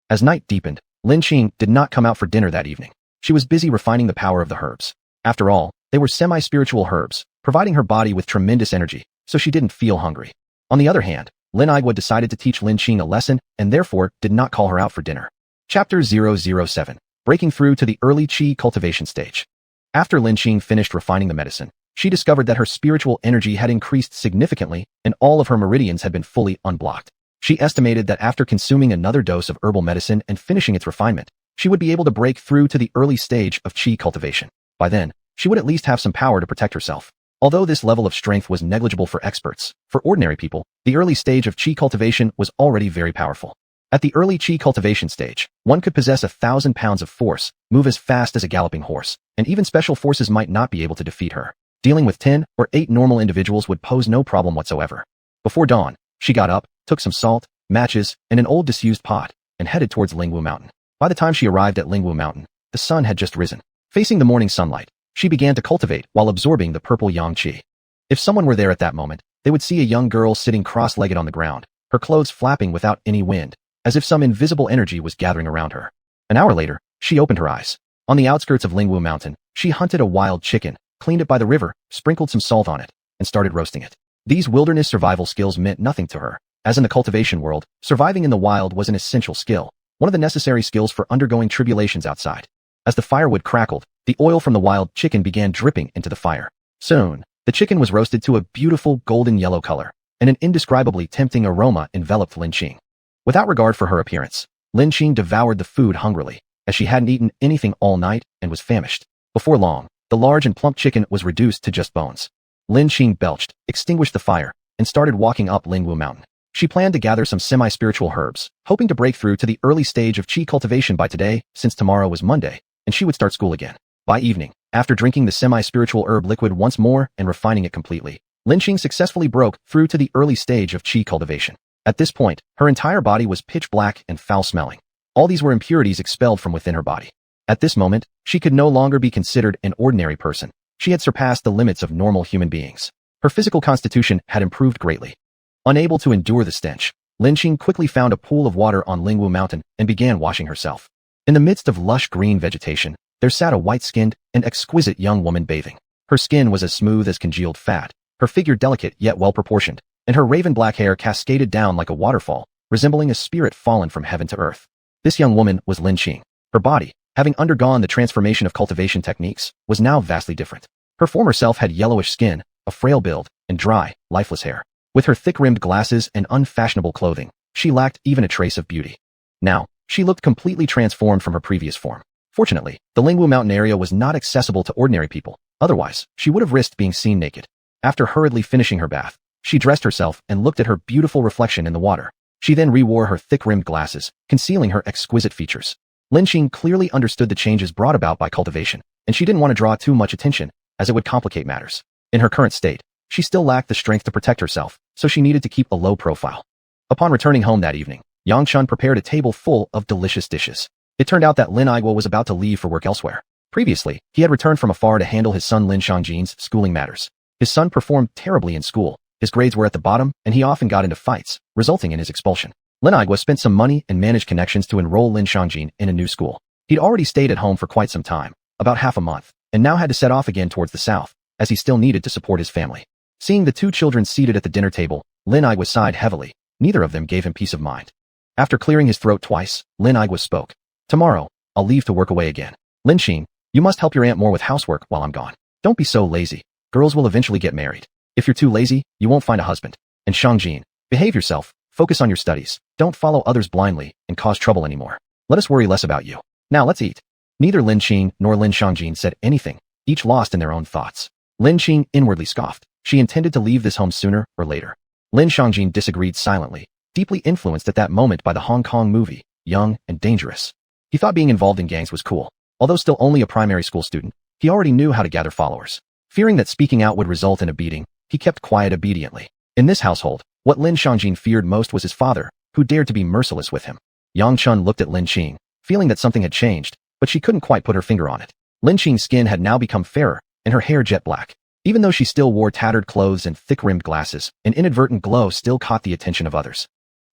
As night deepened, Lin Qing did not come out for dinner that evening. She was busy refining the power of the herbs. After all, they were semi-spiritual herbs, providing her body with tremendous energy, so she didn't feel hungry. On the other hand, Lin Igua decided to teach Lin Qing a lesson and therefore did not call her out for dinner. Chapter 007. Breaking through to the early qi cultivation stage. After Lin Qing finished refining the medicine, she discovered that her spiritual energy had increased significantly and all of her meridians had been fully unblocked. She estimated that after consuming another dose of herbal medicine and finishing its refinement, she would be able to break through to the early stage of qi cultivation. By then, she would at least have some power to protect herself. Although this level of strength was negligible for experts, for ordinary people, the early stage of qi cultivation was already very powerful. At the early qi cultivation stage, one could possess 1,000 pounds of force, move as fast as a galloping horse, and even special forces might not be able to defeat her. Dealing with 10 or 8 normal individuals would pose no problem whatsoever. Before dawn, she got up, took some salt, matches, and an old disused pot, and headed towards Lingwu Mountain. By the time she arrived at Lingwu Mountain, the sun had just risen. Facing the morning sunlight, she began to cultivate while absorbing the purple yang qi. If someone were there at that moment, they would see a young girl sitting cross-legged on the ground, her clothes flapping without any wind, as if some invisible energy was gathering around her. An hour later, she opened her eyes. On the outskirts of Lingwu Mountain, she hunted a wild chicken, cleaned it by the river, sprinkled some salt on it, and started roasting it. These wilderness survival skills meant nothing to her. As in the cultivation world, surviving in the wild was an essential skill, one of the necessary skills for undergoing tribulations outside. As the firewood crackled, the oil from the wild chicken began dripping into the fire. Soon, the chicken was roasted to a beautiful golden yellow color, and an indescribably tempting aroma enveloped Lin Qing. Without regard for her appearance, Lin Qing devoured the food hungrily, as she hadn't eaten anything all night and was famished. Before long, the large and plump chicken was reduced to just bones. Lin Qing belched, extinguished the fire, and started walking up Lingwu Mountain. She planned to gather some semi-spiritual herbs, hoping to break through to the early stage of qi cultivation by today, since tomorrow was Monday, and she would start school again. By evening, after drinking the semi-spiritual herb liquid once more and refining it completely, Lin Qing successfully broke through to the early stage of qi cultivation. At this point, her entire body was pitch black and foul-smelling. All these were impurities expelled from within her body. At this moment, she could no longer be considered an ordinary person. She had surpassed the limits of normal human beings. Her physical constitution had improved greatly. Unable to endure the stench, Lin Qing quickly found a pool of water on Lingwu Mountain and began washing herself. In the midst of lush green vegetation, there sat a white-skinned and exquisite young woman bathing. Her skin was as smooth as congealed fat, her figure delicate yet well-proportioned, and her raven-black hair cascaded down like a waterfall, resembling a spirit fallen from heaven to earth. This young woman was Lin Qing. Her body, having undergone the transformation of cultivation techniques, was now vastly different. Her former self had yellowish skin, a frail build, and dry, lifeless hair. With her thick-rimmed glasses and unfashionable clothing, she lacked even a trace of beauty. Now, she looked completely transformed from her previous form. Fortunately, the Lingwu mountain area was not accessible to ordinary people. Otherwise, she would have risked being seen naked. After hurriedly finishing her bath, she dressed herself and looked at her beautiful reflection in the water. She then re-wore her thick-rimmed glasses, concealing her exquisite features. Lin Qing clearly understood the changes brought about by cultivation, and she didn't want to draw too much attention, as it would complicate matters. In her current state, she still lacked the strength to protect herself, so she needed to keep a low profile. Upon returning home that evening, Yang Chun prepared a table full of delicious dishes. It turned out that Lin Igua was about to leave for work elsewhere. Previously, he had returned from afar to handle his son Lin Shangjin's schooling matters. His son performed terribly in school, his grades were at the bottom, and he often got into fights, resulting in his expulsion. Lin Igua spent some money and managed connections to enroll Lin Shangjin in a new school. He'd already stayed at home for quite some time, about half a month, and now had to set off again towards the south, as he still needed to support his family. Seeing the two children seated at the dinner table, Lin Igua sighed heavily. Neither of them gave him peace of mind. After clearing his throat twice, Lin Igua spoke. Tomorrow, I'll leave to work away again. Lin Qing, you must help your aunt more with housework while I'm gone. Don't be so lazy. Girls will eventually get married. If you're too lazy, you won't find a husband. And Shangjin, behave yourself, focus on your studies, don't follow others blindly, and cause trouble anymore. Let us worry less about you. Now let's eat. Neither Lin Qing nor Lin Shangjin said anything, each lost in their own thoughts. Lin Qing inwardly scoffed. She intended to leave this home sooner or later. Lin Shangjin disagreed silently, deeply influenced at that moment by the Hong Kong movie, Young and Dangerous. He thought being involved in gangs was cool. Although still only a primary school student, he already knew how to gather followers. Fearing that speaking out would result in a beating, he kept quiet obediently. In this household, what Lin Shangjin feared most was his father, who dared to be merciless with him. Yang Chun looked at Lin Qing, feeling that something had changed, but she couldn't quite put her finger on it. Lin Qing's skin had now become fairer, and her hair jet black. Even though she still wore tattered clothes and thick-rimmed glasses, an inadvertent glow still caught the attention of others.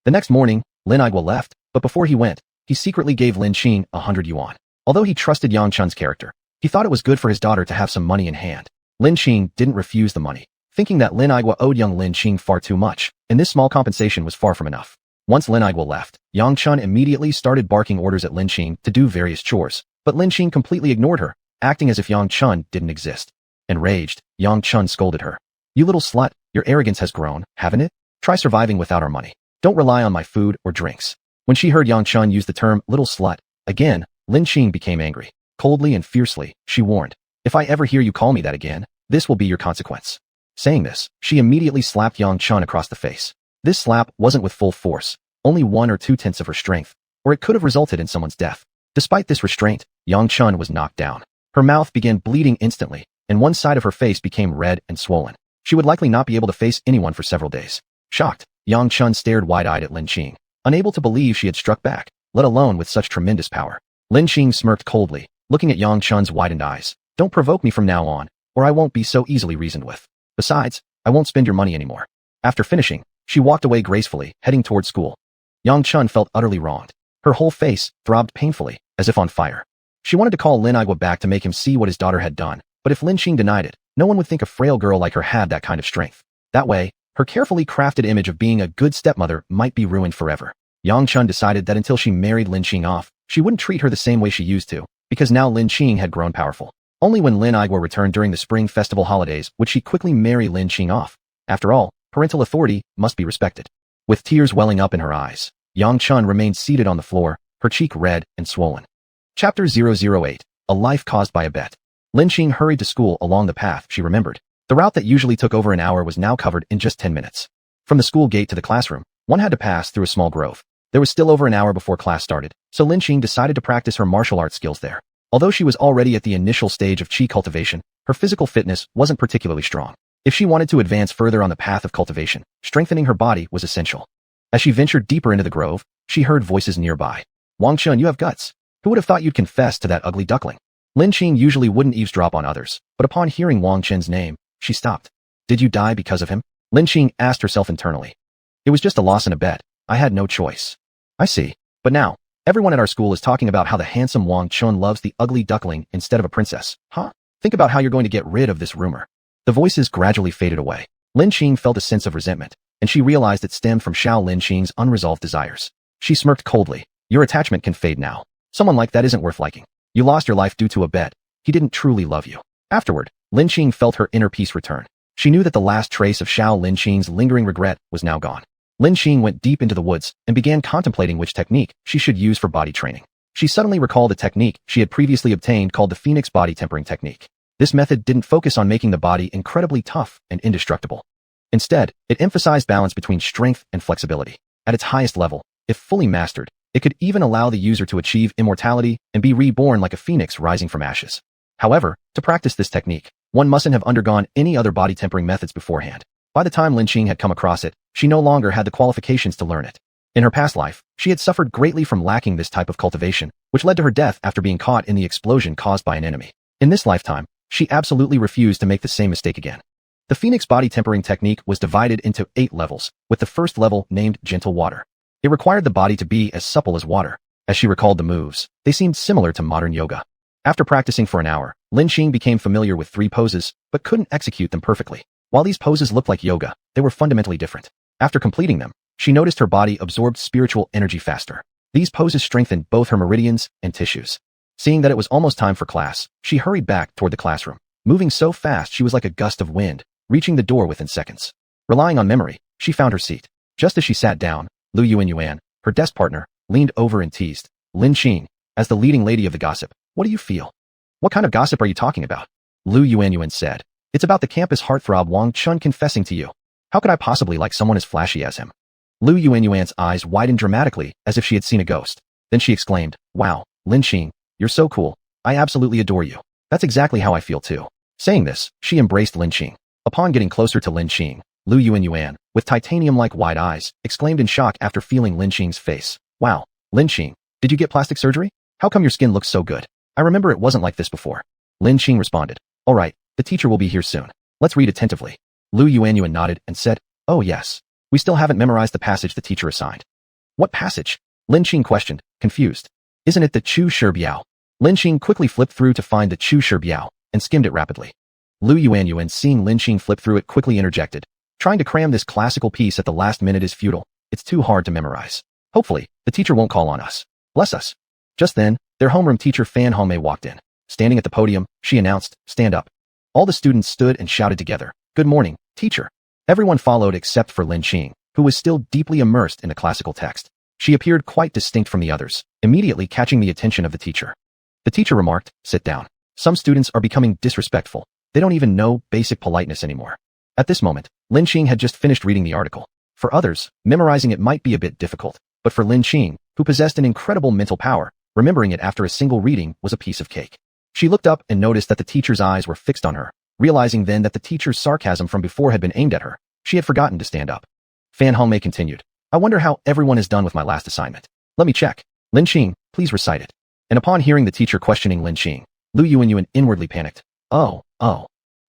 The next morning, Lin Igua left, but before he went, he secretly gave Lin Qing 100 yuan. Although he trusted Yang Chun's character, he thought it was good for his daughter to have some money in hand. Lin Qing didn't refuse the money, thinking that Lin Igua owed young Lin Qing far too much, and this small compensation was far from enough. Once Lin Igua left, Yang Chun immediately started barking orders at Lin Qing to do various chores, but Lin Qing completely ignored her, acting as if Yang Chun didn't exist. Enraged, Yang Chun scolded her. You little slut, your arrogance has grown, haven't it? Try surviving without our money. Don't rely on my food or drinks. When she heard Yang Chun use the term little slut, again, Lin Qing became angry. Coldly and fiercely, she warned. If I ever hear you call me that again, this will be your consequence. Saying this, she immediately slapped Yang Chun across the face. This slap wasn't with full force, only 1 or 2/10 of her strength, or it could have resulted in someone's death. Despite this restraint, Yang Chun was knocked down. Her mouth began bleeding instantly, and one side of her face became red and swollen. She would likely not be able to face anyone for several days. Shocked, Yang Chun stared wide-eyed at Lin Qing, unable to believe she had struck back, let alone with such tremendous power. Lin Qing smirked coldly, looking at Yang Chun's widened eyes. Don't provoke me from now on, or I won't be so easily reasoned with. Besides, I won't spend your money anymore. After finishing, she walked away gracefully, heading toward school. Yang Chun felt utterly wronged. Her whole face throbbed painfully, as if on fire. She wanted to call Lin Igua back to make him see what his daughter had done, but if Lin Qing denied it, no one would think a frail girl like her had that kind of strength. That way, her carefully crafted image of being a good stepmother might be ruined forever. Yang Chun decided that until she married Lin Qing off, she wouldn't treat her the same way she used to, because now Lin Qing had grown powerful. Only when Lin Igua returned during the spring festival holidays would she quickly marry Lin Qing off. After all, parental authority must be respected. With tears welling up in her eyes, Yang Chun remained seated on the floor, her cheek red and swollen. Chapter 008, A Life Caused by a Bet. Lin Qing hurried to school along the path she remembered. The route that usually took over an hour was now covered in just 10 minutes. From the school gate to the classroom, one had to pass through a small grove. There was still over an hour before class started, so Lin Qing decided to practice her martial arts skills there. Although she was already at the initial stage of qi cultivation, her physical fitness wasn't particularly strong. If she wanted to advance further on the path of cultivation, strengthening her body was essential. As she ventured deeper into the grove, she heard voices nearby. Wang Chun, you have guts. Who would have thought you'd confess to that ugly duckling? Lin Qing usually wouldn't eavesdrop on others, but upon hearing Wang Chun's name, she stopped. Did you die because of him? Lin Qing asked herself internally. It was just a loss in a bet. I had no choice. I see. But now, everyone at our school is talking about how the handsome Wang Chun loves the ugly duckling instead of a princess. Huh? Think about how you're going to get rid of this rumor. The voices gradually faded away. Lin Qing felt a sense of resentment, and she realized it stemmed from Xiao Lin Qing's unresolved desires. She smirked coldly. Your attachment can fade now. Someone like that isn't worth liking. You lost your life due to a bet. He didn't truly love you. Afterward, Lin Qing felt her inner peace return. She knew that the last trace of Xiao Lin Qing's lingering regret was now gone. Lin Qing went deep into the woods and began contemplating which technique she should use for body training. She suddenly recalled a technique she had previously obtained called the Phoenix body tempering technique. This method didn't focus on making the body incredibly tough and indestructible. Instead, it emphasized balance between strength and flexibility. At its highest level, if fully mastered, it could even allow the user to achieve immortality and be reborn like a phoenix rising from ashes. However, to practice this technique, one mustn't have undergone any other body tempering methods beforehand. By the time Lin had come across it, she no longer had the qualifications to learn it. In her past life, she had suffered greatly from lacking this type of cultivation, which led to her death after being caught in the explosion caused by an enemy. In this lifetime, she absolutely refused to make the same mistake again. The Phoenix body tempering technique was divided into 8 levels, with the first level named Gentle Water. It required the body to be as supple as water. As she recalled the moves, they seemed similar to modern yoga. After practicing for an hour, Lin became familiar with 3 poses, but couldn't execute them perfectly. While these poses looked like yoga, they were fundamentally different. After completing them, she noticed her body absorbed spiritual energy faster. These poses strengthened both her meridians and tissues. Seeing that it was almost time for class, she hurried back toward the classroom. Moving so fast she was like a gust of wind, reaching the door within seconds. Relying on memory, she found her seat. Just as she sat down, Lu Yuan, her desk partner, leaned over and teased, Lin, as the leading lady of the gossip, what do you feel? What kind of gossip are you talking about? Lu Yuan said, it's about the campus heartthrob Wang Chun confessing to you. How could I possibly like someone as flashy as him? Lu Yuan's eyes widened dramatically as if she had seen a ghost. Then she exclaimed, wow, Lin, you're so cool. I absolutely adore you. That's exactly how I feel too. Saying this, she embraced Lin. Upon getting closer to Lin, Lu Yuan, with titanium-like wide eyes, exclaimed in shock after feeling Lin face. Wow, Lin, did you get plastic surgery? How come your skin looks so good? I remember it wasn't like this before. Lin responded, all right, the teacher will be here soon. Let's read attentively. Lu Yuan nodded and said, oh yes. We still haven't memorized the passage the teacher assigned. What passage? Lin questioned, confused. Isn't it the Chu Shi Biao? Lin quickly flipped through to find the Chu Shi Biao and skimmed it rapidly. Lu Yuan, seeing Lin flip through it, quickly interjected. Trying to cram this classical piece at the last minute is futile. It's too hard to memorize. Hopefully, the teacher won't call on us. Bless us. Just then, their homeroom teacher Fan Hongmei walked in. Standing at the podium, she announced, stand up. All the students stood and shouted together, good morning, teacher. Everyone followed except for Lin, who was still deeply immersed in the classical text. She appeared quite distinct from the others, immediately catching the attention of the teacher. The teacher remarked, sit down. Some students are becoming disrespectful. They don't even know basic politeness anymore. At this moment, Lin had just finished reading the article. For others, memorizing it might be a bit difficult, but for Lin, who possessed an incredible mental power, remembering it after a single reading was a piece of cake. She looked up and noticed that the teacher's eyes were fixed on her. Realizing then that the teacher's sarcasm from before had been aimed at her, she had forgotten to stand up. Fan Hongmei continued, I wonder how everyone is done with my last assignment. Let me check. Lin, please recite it. And upon hearing the teacher questioning Lin, Lu Yuan inwardly panicked. Oh.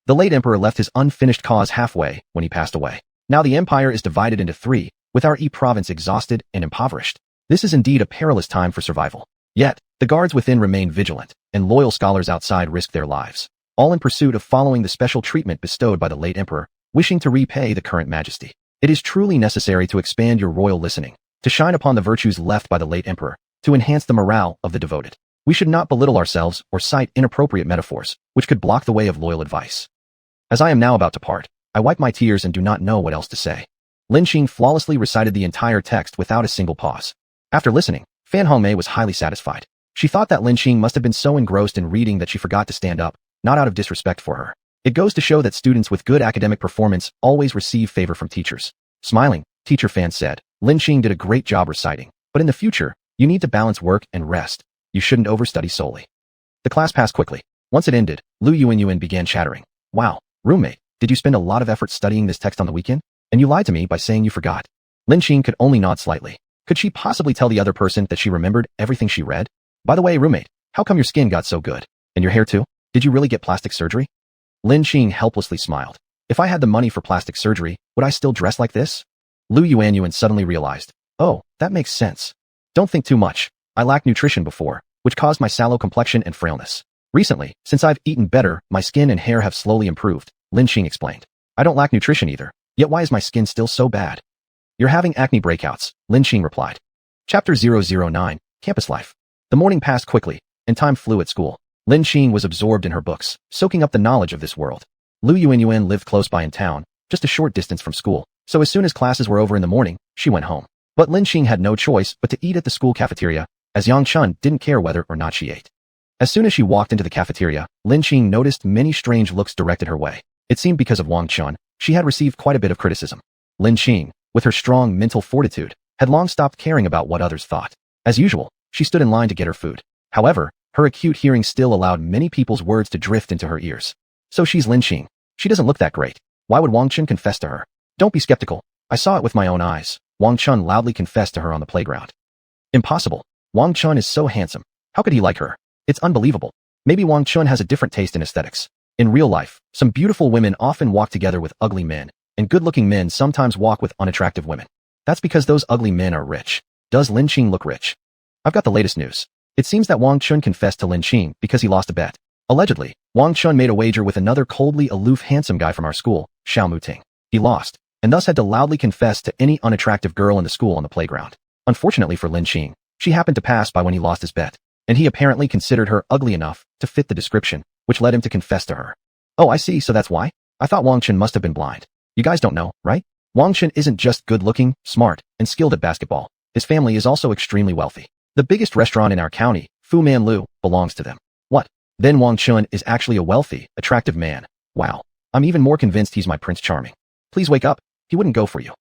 The late emperor left his unfinished cause halfway when he passed away. Now the empire is divided into 3, with our province exhausted and impoverished. This is indeed a perilous time for survival. Yet, the guards within remain vigilant, and loyal scholars outside risk their lives, all in pursuit of following the special treatment bestowed by the late emperor, wishing to repay the current majesty. It is truly necessary to expand your royal listening, to shine upon the virtues left by the late emperor, to enhance the morale of the devoted. We should not belittle ourselves or cite inappropriate metaphors, which could block the way of loyal advice. As I am now about to part, I wipe my tears and do not know what else to say. Lin flawlessly recited the entire text without a single pause. After listening, Fan Hongmei was highly satisfied. She thought that Lin must have been so engrossed in reading that she forgot to stand up, not out of disrespect for her. It goes to show that students with good academic performance always receive favor from teachers. Smiling, teacher Fan said, Lin did a great job reciting, but in the future, you need to balance work and rest. You shouldn't overstudy solely. The class passed quickly. Once it ended, Lu Yuan began chattering. Wow, roommate, did you spend a lot of effort studying this text on the weekend? And you lied to me by saying you forgot. Lin could only nod slightly. Could she possibly tell the other person that she remembered everything she read? By the way, roommate, how come your skin got so good? And your hair too? Did you really get plastic surgery? Lin helplessly smiled. If I had the money for plastic surgery, would I still dress like this? Lu Yuan suddenly realized. Oh, that makes sense. Don't think too much. I lacked nutrition before, which caused my sallow complexion and frailness. Recently, since I've eaten better, my skin and hair have slowly improved, Lin explained. I don't lack nutrition either, yet why is my skin still so bad? You're having acne breakouts, Lin replied. Chapter 009, Campus Life. The morning passed quickly, and time flew at school. Lin was absorbed in her books, soaking up the knowledge of this world. Lu Yuan lived close by in town, just a short distance from school, so as soon as classes were over in the morning, she went home. But Lin had no choice but to eat at the school cafeteria, as Yang Chun didn't care whether or not she ate. As soon as she walked into the cafeteria, Lin Qing noticed many strange looks directed her way. It seemed because of Wang Chun, she had received quite a bit of criticism. Lin Qing, with her strong mental fortitude, had long stopped caring about what others thought. As usual, she stood in line to get her food. However, her acute hearing still allowed many people's words to drift into her ears. So she's Lin Qing. She doesn't look that great. Why would Wang Chun confess to her? Don't be skeptical. I saw it with my own eyes, Wang Chun loudly confessed to her on the playground. Impossible. Wang Chun is so handsome. How could he like her? It's unbelievable. Maybe Wang Chun has a different taste in aesthetics. In real life, some beautiful women often walk together with ugly men, and good-looking men sometimes walk with unattractive women. That's because those ugly men are rich. Does Lin Qing look rich? I've got the latest news. It seems that Wang Chun confessed to Lin Qing because he lost a bet. Allegedly, Wang Chun made a wager with another coldly aloof handsome guy from our school, Xiao Muting. He lost, and thus had to loudly confess to any unattractive girl in the school on the playground. Unfortunately for Lin Qing, she happened to pass by when he lost his bet, and he apparently considered her ugly enough to fit the description, which led him to confess to her. Oh, I see, so that's why? I thought Wang Chun must have been blind. You guys don't know, right? Wang Chun isn't just good-looking, smart, and skilled at basketball. His family is also extremely wealthy. The biggest restaurant in our county, Fu Man Lu, belongs to them. What? Then Wang Chun is actually a wealthy, attractive man. Wow. I'm even more convinced he's my Prince Charming. Please wake up. He wouldn't go for you.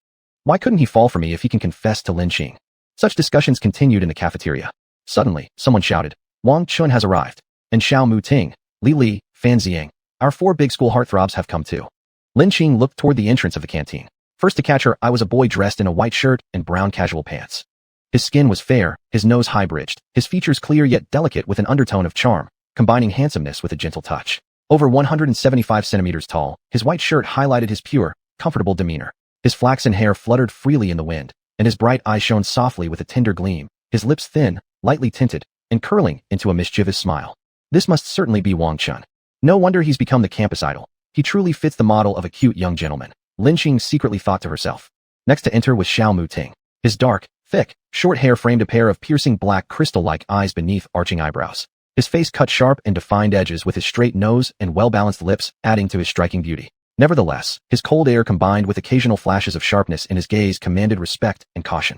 Why couldn't he fall for me if he can confess to Lin Qing? Such discussions continued in the cafeteria. Suddenly, someone shouted, Wang Chun has arrived. And Xiao Muting, Li Li, Fan Ziang, our 4 big school heartthrobs have come too. Lin Qing looked toward the entrance of the canteen. First to catch her eye was a boy dressed in a white shirt and brown casual pants. His skin was fair, his nose high-bridged, his features clear yet delicate with an undertone of charm, combining handsomeness with a gentle touch. Over 175 centimeters tall, his white shirt highlighted his pure, comfortable demeanor. His flaxen hair fluttered freely in the wind, and his bright eyes shone softly with a tender gleam, his lips thin, lightly tinted, and curling into a mischievous smile. This must certainly be Wang Chun. No wonder he's become the campus idol. He truly fits the model of a cute young gentleman, Lin Qing secretly thought to herself. Next to enter was Xiao Muting. His dark, thick, short hair framed a pair of piercing black crystal-like eyes beneath arching eyebrows. His face cut sharp and defined edges with his straight nose and well-balanced lips adding to his striking beauty. Nevertheless, his cold air combined with occasional flashes of sharpness in his gaze commanded respect and caution.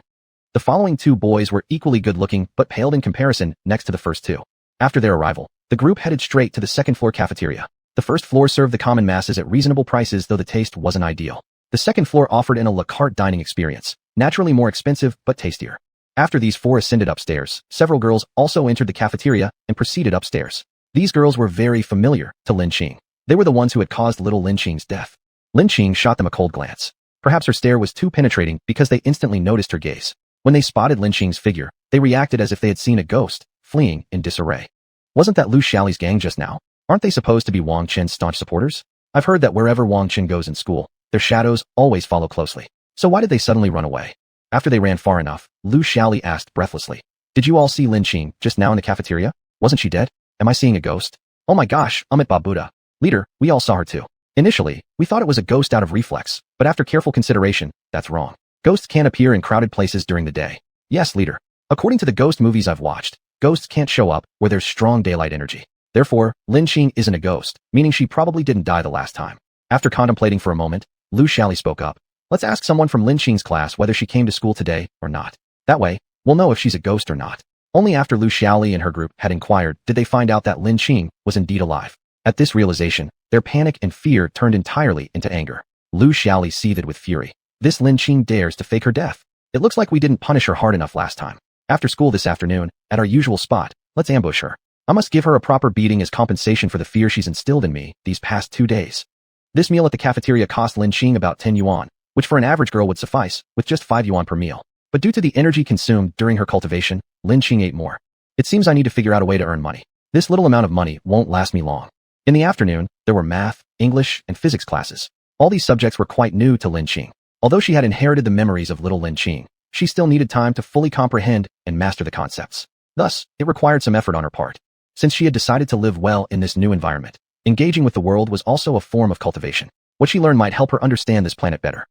The following 2 boys were equally good-looking but paled in comparison next to the first 2. After their arrival, the group headed straight to the second-floor cafeteria. The first floor served the common masses at reasonable prices though the taste wasn't ideal. The second floor offered an a la carte dining experience, naturally more expensive but tastier. After these 4 ascended upstairs, several girls also entered the cafeteria and proceeded upstairs. These girls were very familiar to Lin Qing. They were the ones who had caused little Lin Qing's death. Lin Qing shot them a cold glance. Perhaps her stare was too penetrating because they instantly noticed her gaze. When they spotted Lin Qing's figure, they reacted as if they had seen a ghost, fleeing in disarray. Wasn't that Lu Xiaoli's gang just now? Aren't they supposed to be Wang Chun's staunch supporters? I've heard that wherever Wang Chun goes in school, their shadows always follow closely. So why did they suddenly run away? After they ran far enough, Lu Xiaoli asked breathlessly. Did you all see Lin Qing just now in the cafeteria? Wasn't she dead? Am I seeing a ghost? Oh my gosh, Amit Babuda. Leader, we all saw her too. Initially, we thought it was a ghost out of reflex, but after careful consideration, that's wrong. Ghosts can't appear in crowded places during the day. Yes, leader. According to the ghost movies I've watched, ghosts can't show up where there's strong daylight energy. Therefore, Lin Qing isn't a ghost, meaning she probably didn't die the last time. After contemplating for a moment, Lu Xiaoli spoke up. Let's ask someone from Lin Qing's class whether she came to school today or not. That way, we'll know if she's a ghost or not. Only after Lu Xiaoli and her group had inquired did they find out that Lin Qing was indeed alive. At this realization, their panic and fear turned entirely into anger. Lu Xiaoli seethed with fury. This Lin Qing dares to fake her death. It looks like we didn't punish her hard enough last time. After school this afternoon, at our usual spot, let's ambush her. I must give her a proper beating as compensation for the fear she's instilled in me these past 2 days. This meal at the cafeteria cost Lin Qing about 10 yuan, which for an average girl would suffice, with just 5 yuan per meal. But due to the energy consumed during her cultivation, Lin Qing ate more. It seems I need to figure out a way to earn money. This little amount of money won't last me long. In the afternoon, there were math, English, and physics classes. All these subjects were quite new to Lin Qing. Although she had inherited the memories of little Lin Qing, she still needed time to fully comprehend and master the concepts. Thus, it required some effort on her part. Since she had decided to live well in this new environment, engaging with the world was also a form of cultivation. What she learned might help her understand this planet better.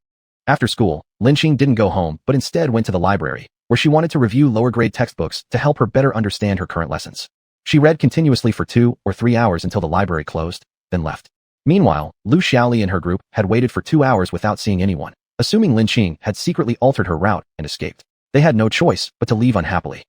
After school, Lin Qing didn't go home but instead went to the library, where she wanted to review lower-grade textbooks to help her better understand her current lessons. She read continuously for 2 or 3 hours until the library closed, then left. Meanwhile, Lu Xiaoli and her group had waited for 2 hours without seeing anyone, assuming Lin Qing had secretly altered her route and escaped. They had no choice but to leave unhappily.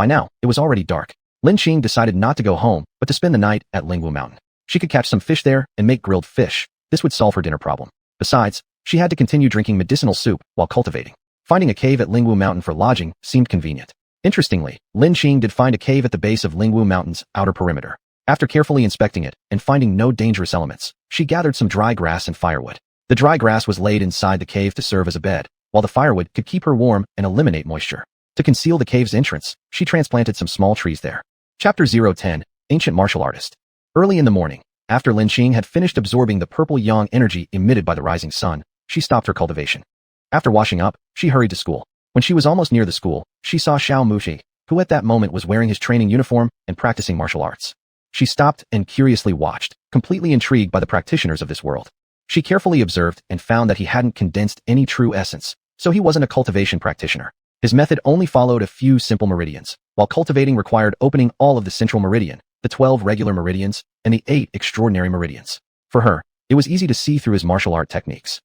By now, it was already dark. Lin Qing decided not to go home, but to spend the night at Lingwu Mountain. She could catch some fish there and make grilled fish. This would solve her dinner problem. Besides, she had to continue drinking medicinal soup while cultivating. Finding a cave at Lingwu Mountain for lodging seemed convenient. Interestingly, Lin Qing did find a cave at the base of Lingwu Mountain's outer perimeter. After carefully inspecting it and finding no dangerous elements, she gathered some dry grass and firewood. The dry grass was laid inside the cave to serve as a bed, while the firewood could keep her warm and eliminate moisture. To conceal the cave's entrance, she transplanted some small trees there. Chapter 010, Ancient Martial Artist. Early in the morning, after Lin Qing had finished absorbing the purple yang energy emitted by the rising sun, she stopped her cultivation. After washing up, she hurried to school. When she was almost near the school, she saw Xiao Muxi, who at that moment was wearing his training uniform and practicing martial arts. She stopped and curiously watched, completely intrigued by the practitioners of this world. She carefully observed and found that he hadn't condensed any true essence, so he wasn't a cultivation practitioner. His method only followed a few simple meridians, while cultivating required opening all of the central meridian, the 12 regular meridians, and the 8 extraordinary meridians. For her, it was easy to see through his martial art techniques.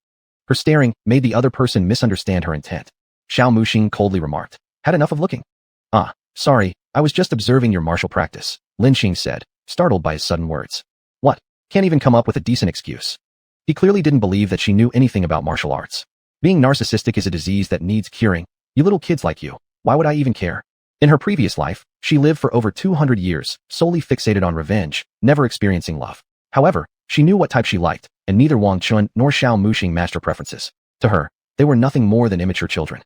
Her staring made the other person misunderstand her intent. Xiao Muxing coldly remarked, "Had enough of looking?" "Ah, sorry, I was just observing your martial practice," Lin Qing said, startled by his sudden words. What? Can't even come up with a decent excuse. He clearly didn't believe that she knew anything about martial arts. Being narcissistic is a disease that needs curing. You little kids like you, why would I even care? In her previous life, she lived for over 200 years, solely fixated on revenge, never experiencing love. However, she knew what type she liked, and neither Wang Chun nor Xiao Muxing matched her preferences. To her, they were nothing more than immature children.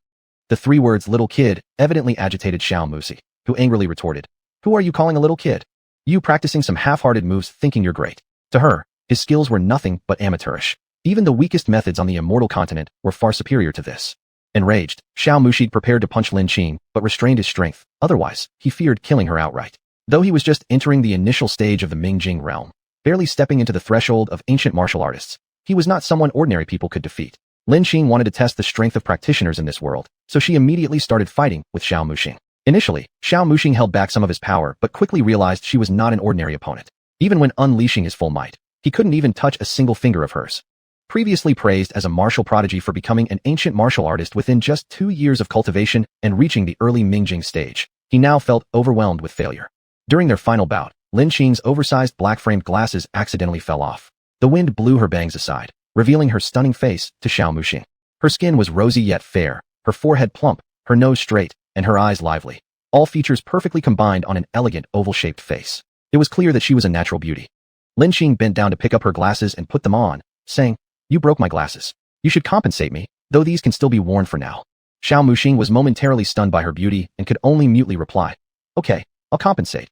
The 3 words little kid evidently agitated Xiao Muxi, who angrily retorted, "Who are you calling a little kid? You practicing some half-hearted moves thinking you're great." To her, his skills were nothing but amateurish. Even the weakest methods on the immortal continent were far superior to this. Enraged, Xiao Muxi prepared to punch Lin Qing, but restrained his strength. Otherwise, he feared killing her outright. Though he was just entering the initial stage of the Mingjing realm, barely stepping into the threshold of ancient martial artists, he was not someone ordinary people could defeat. Lin Qing wanted to test the strength of practitioners in this world, so she immediately started fighting with Xiao Muxing. Initially, Xiao Muxing held back some of his power but quickly realized she was not an ordinary opponent. Even when unleashing his full might, he couldn't even touch a single finger of hers. Previously praised as a martial prodigy for becoming an ancient martial artist within just 2 years of cultivation and reaching the early Mingjing stage, he now felt overwhelmed with failure. During their final bout, Lin Qing's oversized black-framed glasses accidentally fell off. The wind blew her bangs aside, revealing her stunning face to Xiao Muxing. Her skin was rosy yet fair, her forehead plump, her nose straight, and her eyes lively. All features perfectly combined on an elegant oval-shaped face. It was clear that she was a natural beauty. Lin Qing bent down to pick up her glasses and put them on, saying, "You broke my glasses. You should compensate me, though these can still be worn for now." Xiao Muxing was momentarily stunned by her beauty and could only mutely reply, "Okay, I'll compensate.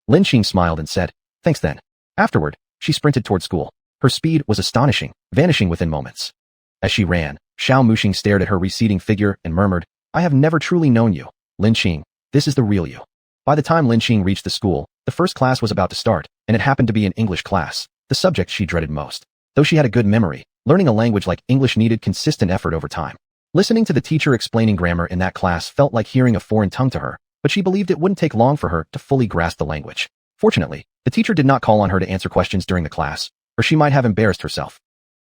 Lin Qing smiled and said, "Thanks then." Afterward, she sprinted toward school. Her speed was astonishing, vanishing within moments. As she ran, Xiao Muxing stared at her receding figure and murmured, "I have never truly known you, Lin Qing. This is the real you." By the time Lin Qing reached the school, the first class was about to start, and it happened to be an English class, the subject she dreaded most. Though she had a good memory, learning a language like English needed consistent effort over time. Listening to the teacher explaining grammar in that class felt like hearing a foreign tongue to her, but she believed it wouldn't take long for her to fully grasp the language. Fortunately, the teacher did not call on her to answer questions during the class, or she might have embarrassed herself.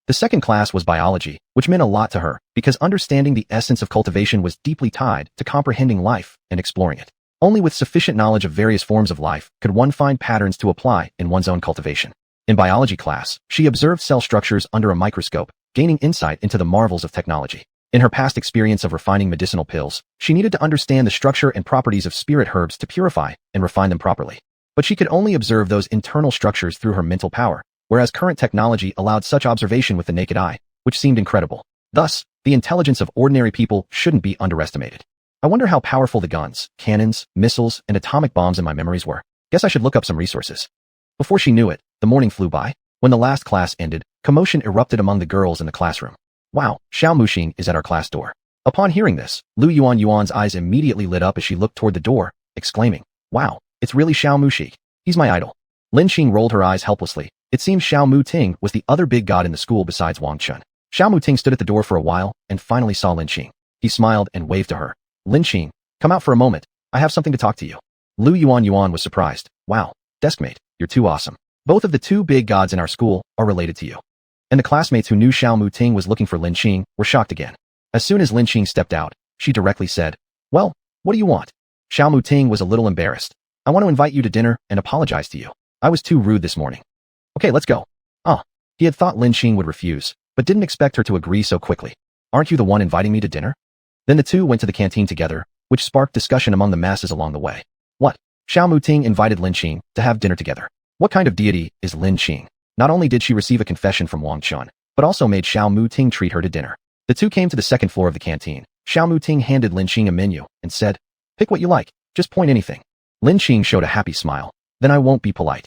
The second class was biology, which meant a lot to her, because understanding the essence of cultivation was deeply tied to comprehending life and exploring it. Only with sufficient knowledge of various forms of life could one find patterns to apply in one's own cultivation. In biology class, she observed cell structures under a microscope, gaining insight into the marvels of technology. In her past experience of refining medicinal pills, she needed to understand the structure and properties of spirit herbs to purify and refine them properly. But she could only observe those internal structures through her mental power, whereas current technology allowed such observation with the naked eye, which seemed incredible. Thus, the intelligence of ordinary people shouldn't be underestimated. I wonder how powerful the guns, cannons, missiles, and atomic bombs in my memories were. Guess I should look up some resources. Before she knew it, the morning flew by. When the last class ended, commotion erupted among the girls in the classroom. "Wow, Xiao Muxing is at our class door." Upon hearing this, Lu Yuan's eyes immediately lit up as she looked toward the door, exclaiming, "Wow, it's really Xiao Muxing. He's my idol." Lin Qing rolled her eyes helplessly. It seemed Xiao Muting was the other big god in the school besides Wang Chun. Xiao Muting stood at the door for a while and finally saw Lin Qing. He smiled and waved to her. "Lin Qing, come out for a moment. I have something to talk to you." Lu Yuan was surprised. "Wow, deskmate, you're too awesome. Both of the 2 big gods in our school are related to you." And the classmates who knew Xiao Muting was looking for Lin Qing were shocked again. As soon as Lin Qing stepped out, she directly said, "Well, what do you want?" Xiao Muting was a little embarrassed. I want to invite you to dinner and apologize to you. I was too rude this morning. Okay, let's go. Oh, he had thought Lin Xing would refuse, but didn't expect her to agree so quickly. Aren't you the one inviting me to dinner? Then the two went to the canteen together, which sparked discussion among the masses along the way. What? Xiao Muting invited Lin Xing to have dinner together. What kind of deity is Lin Xing? Not only did she receive a confession from Wang Chun, but also made Xiao Muting treat her to dinner. The two came to the second floor of the canteen. Xiao Muting handed Lin Xing a menu and said, "Pick what you like, just point anything." Lin Xing showed a happy smile. "Then I won't be polite."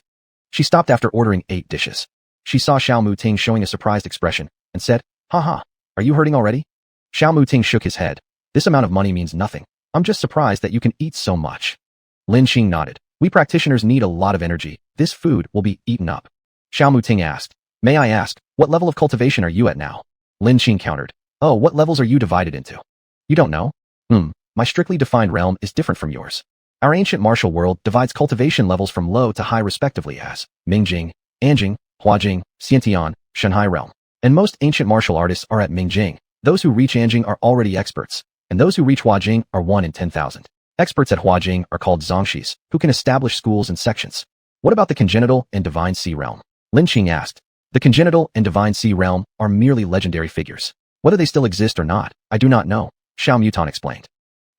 She stopped after ordering 8 dishes. She saw Xiao Muting showing a surprised expression and said, "Haha, are you hurting already?" Xiao Muting shook his head. "This amount of money means nothing. I'm just surprised that you can eat so much." Lin Xing nodded. "We practitioners need a lot of energy. This food will be eaten up." Xiao Muting asked, "May I ask, what level of cultivation are you at now?" Lin Xing countered, "Oh, what levels are you divided into?" "You don't know?" My strictly defined realm is different from yours. Our ancient martial world divides cultivation levels from low to high respectively as Mingjing, Anjing, Huajing, Xiantian, Shanhai realm. And most ancient martial artists are at Mingjing. Those who reach Anjing are already experts, and those who reach Huajing are 1 in 10,000. Experts at Huajing are called Zongshis, who can establish schools and sections. What about the congenital and divine sea realm? Lin Xing asked. The congenital and divine sea realm are merely legendary figures. Whether they still exist or not, I do not know, Xiao Mutan explained.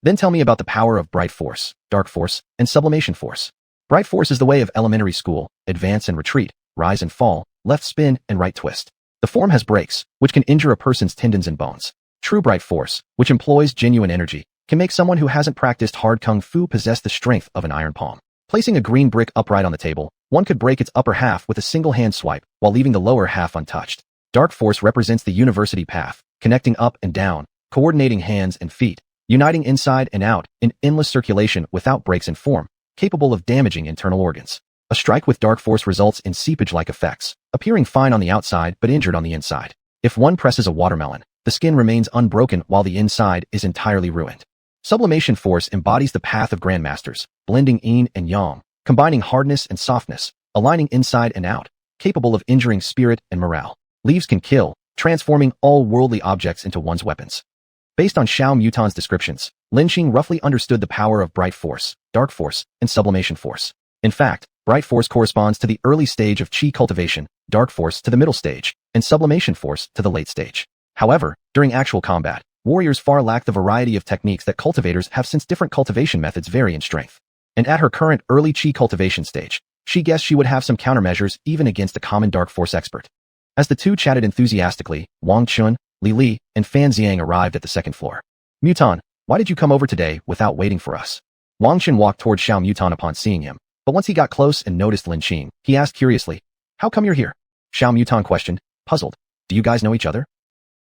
Then tell me about the power of bright force, dark force, and sublimation force. Bright force is the way of elementary school, advance and retreat, rise and fall, left spin, and right twist. The form has breaks, which can injure a person's tendons and bones. True bright force, which employs genuine energy, can make someone who hasn't practiced hard kung fu possess the strength of an iron palm. Placing a green brick upright on the table, one could break its upper half with a single hand swipe, while leaving the lower half untouched. Dark force represents the university path, connecting up and down, coordinating hands and feet, uniting inside and out in endless circulation without breaks in form, capable of damaging internal organs. A strike with dark force results in seepage-like effects, appearing fine on the outside but injured on the inside. If one presses a watermelon, the skin remains unbroken while the inside is entirely ruined. Sublimation force embodies the path of grandmasters, blending yin and yang, combining hardness and softness, aligning inside and out, capable of injuring spirit and morale. Leaves can kill, transforming all worldly objects into one's weapons. Based on Xiao Mutan's descriptions, Lin Xing roughly understood the power of bright force, dark force, and sublimation force. In fact, bright force corresponds to the early stage of qi cultivation, dark force to the middle stage, and sublimation force to the late stage. However, during actual combat, warriors far lack the variety of techniques that cultivators have since different cultivation methods vary in strength. And at her current early qi cultivation stage, she guessed she would have some countermeasures even against a common dark force expert. As the two chatted enthusiastically, Wang Chun, Li Li, and Fan Xiang arrived at the second floor. Mutan, why did you come over today without waiting for us? Wang Chun walked toward Xiao Mutan upon seeing him, but once he got close and noticed Lin Xing, he asked curiously, "How come you're here?" Xiao Mutan questioned, puzzled, "Do you guys know each other?"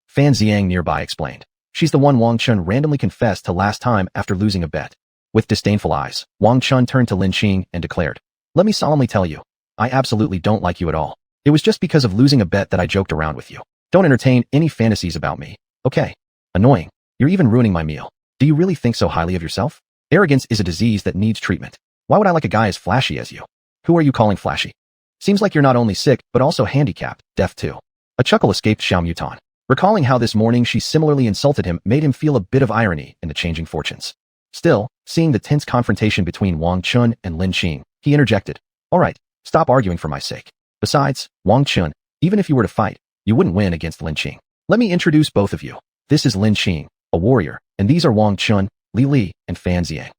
Fan Xiang nearby explained, "She's the one Wang Chun randomly confessed to last time after losing a bet." With disdainful eyes, Wang Chun turned to Lin Xing and declared, "Let me solemnly tell you, I absolutely don't like you at all. It was just because of losing a bet that I joked around with you. Don't entertain any fantasies about me, okay? Annoying. You're even ruining my meal. Do you really think so highly of yourself? Arrogance is a disease that needs treatment. Why would I like a guy as flashy as you? Who are you calling flashy? Seems like you're not only sick, but also handicapped, deaf too." A chuckle escaped Xiao Mutan. Recalling how this morning she similarly insulted him made him feel a bit of irony in the changing fortunes. Still, seeing the tense confrontation between Wang Chun and Lin Xing, he interjected, "All right, stop arguing for my sake. Besides, Wang Chun, even if you were to fight, you wouldn't win against Lin Xing. Let me introduce both of you. This is Lin Xing, a warrior, and these are Wang Chun, Li Li, and Fan Xiang."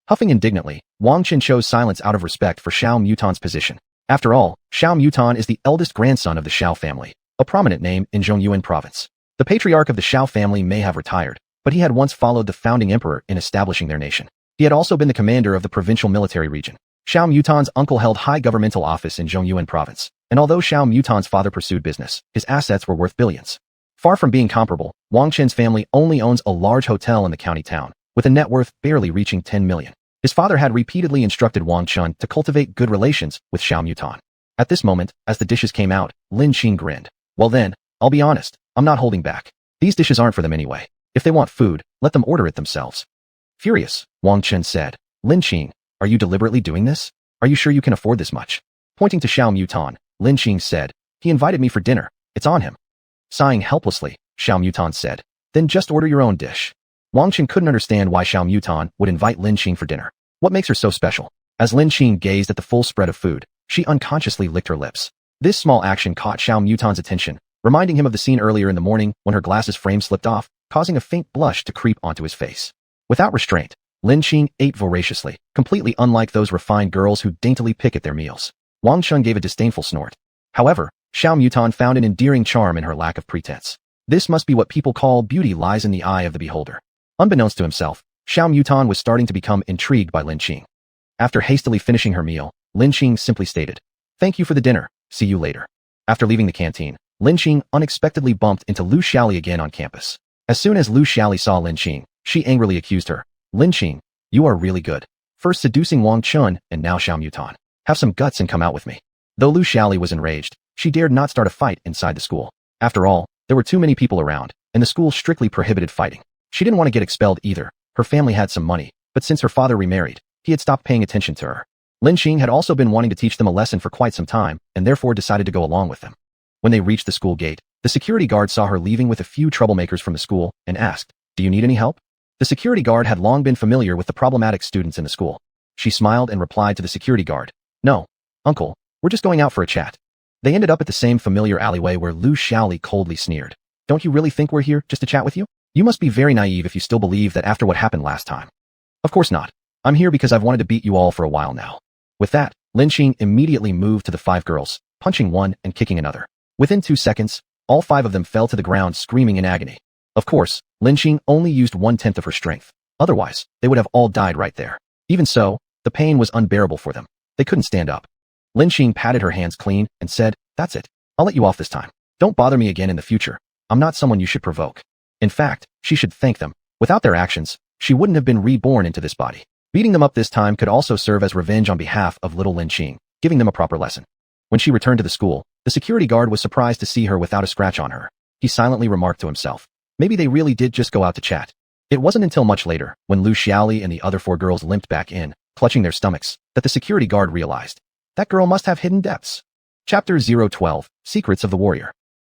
Huffing indignantly, Wang Chun chose silence out of respect for Xiao Mutan's position. After all, Xiao Mutan is the eldest grandson of the Xiao family, a prominent name in Zhongyuan province. The patriarch of the Xiao family may have retired, but he had once followed the founding emperor in establishing their nation. He had also been the commander of the provincial military region. Xiao Mutan's uncle held high governmental office in Zhongyuan province, and although Xiao Mutan's father pursued business, his assets were worth billions. Far from being comparable, Wang Chen's family only owns a large hotel in the county town, with a net worth barely reaching 10 million. His father had repeatedly instructed Wang Chun to cultivate good relations with Xiao Mutan. At this moment, as the dishes came out, Lin Xing grinned. "Well then, I'll be honest, I'm not holding back. These dishes aren't for them anyway. If they want food, let them order it themselves." Furious, Wang Chun said, "Lin Xing, are you deliberately doing this? Are you sure you can afford this much?" Pointing to Xiao Mutan, Lin Xing said, "He invited me for dinner. It's on him." Sighing helplessly, Xiao Mutan said, "Then just order your own dish." Wang Chun couldn't understand why Xiao Mutan would invite Lin Xing for dinner. What makes her so special? As Lin Qing gazed at the full spread of food, she unconsciously licked her lips. This small action caught Xiao Mutan's attention, reminding him of the scene earlier in the morning when her glasses frame slipped off, causing a faint blush to creep onto his face. Without restraint, Lin Qing ate voraciously, completely unlike those refined girls who daintily pick at their meals. Wang Chun gave a disdainful snort. However, Xiao Mutan found an endearing charm in her lack of pretense. This must be what people call beauty lies in the eye of the beholder. Unbeknownst to himself, Xiao Mutan was starting to become intrigued by Lin Qing. After hastily finishing her meal, Lin Qing simply stated, "Thank you for the dinner, see you later." After leaving the canteen, Lin Qing unexpectedly bumped into Lu Xiaoli again on campus. As soon as Lu Xiaoli saw Lin Qing, she angrily accused her. "Lin Qing, you are really good. First seducing Wang Chun and now Xiao Mutan. Have some guts and come out with me." Though Lu Xiaoli was enraged, she dared not start a fight inside the school. After all, there were too many people around, and the school strictly prohibited fighting. She didn't want to get expelled either. Her family had some money, but since her father remarried, he had stopped paying attention to her. Lin Qing had also been wanting to teach them a lesson for quite some time, and therefore decided to go along with them. When they reached the school gate, the security guard saw her leaving with a few troublemakers from the school and asked, "Do you need any help?" The security guard had long been familiar with the problematic students in the school. She smiled and replied to the security guard, "No, uncle, we're just going out for a chat." They ended up at the same familiar alleyway where Lu Xiaoli coldly sneered. "Don't you really think we're here just to chat with you? You must be very naive if you still believe that after what happened last time." "Of course not. I'm here because I've wanted to beat you all for a while now." With that, Lin Qing immediately moved to the 5 girls, punching one and kicking another. Within 2 seconds, all 5 of them fell to the ground screaming in agony. Of course, Lin Qing only used 1/10 of her strength. Otherwise, they would have all died right there. Even so, the pain was unbearable for them. They couldn't stand up. Lin Qing patted her hands clean and said, "That's it. I'll let you off this time. Don't bother me again in the future. I'm not someone you should provoke." In fact, she should thank them. Without their actions, she wouldn't have been reborn into this body. Beating them up this time could also serve as revenge on behalf of little Lin Qing, giving them a proper lesson. When she returned to the school, the security guard was surprised to see her without a scratch on her. He silently remarked to himself, maybe they really did just go out to chat. It wasn't until much later, when Lu Xiaoli and the other 4 girls limped back in, clutching their stomachs, that the security guard realized. That girl must have hidden depths. Chapter 012, Secrets of the Warrior.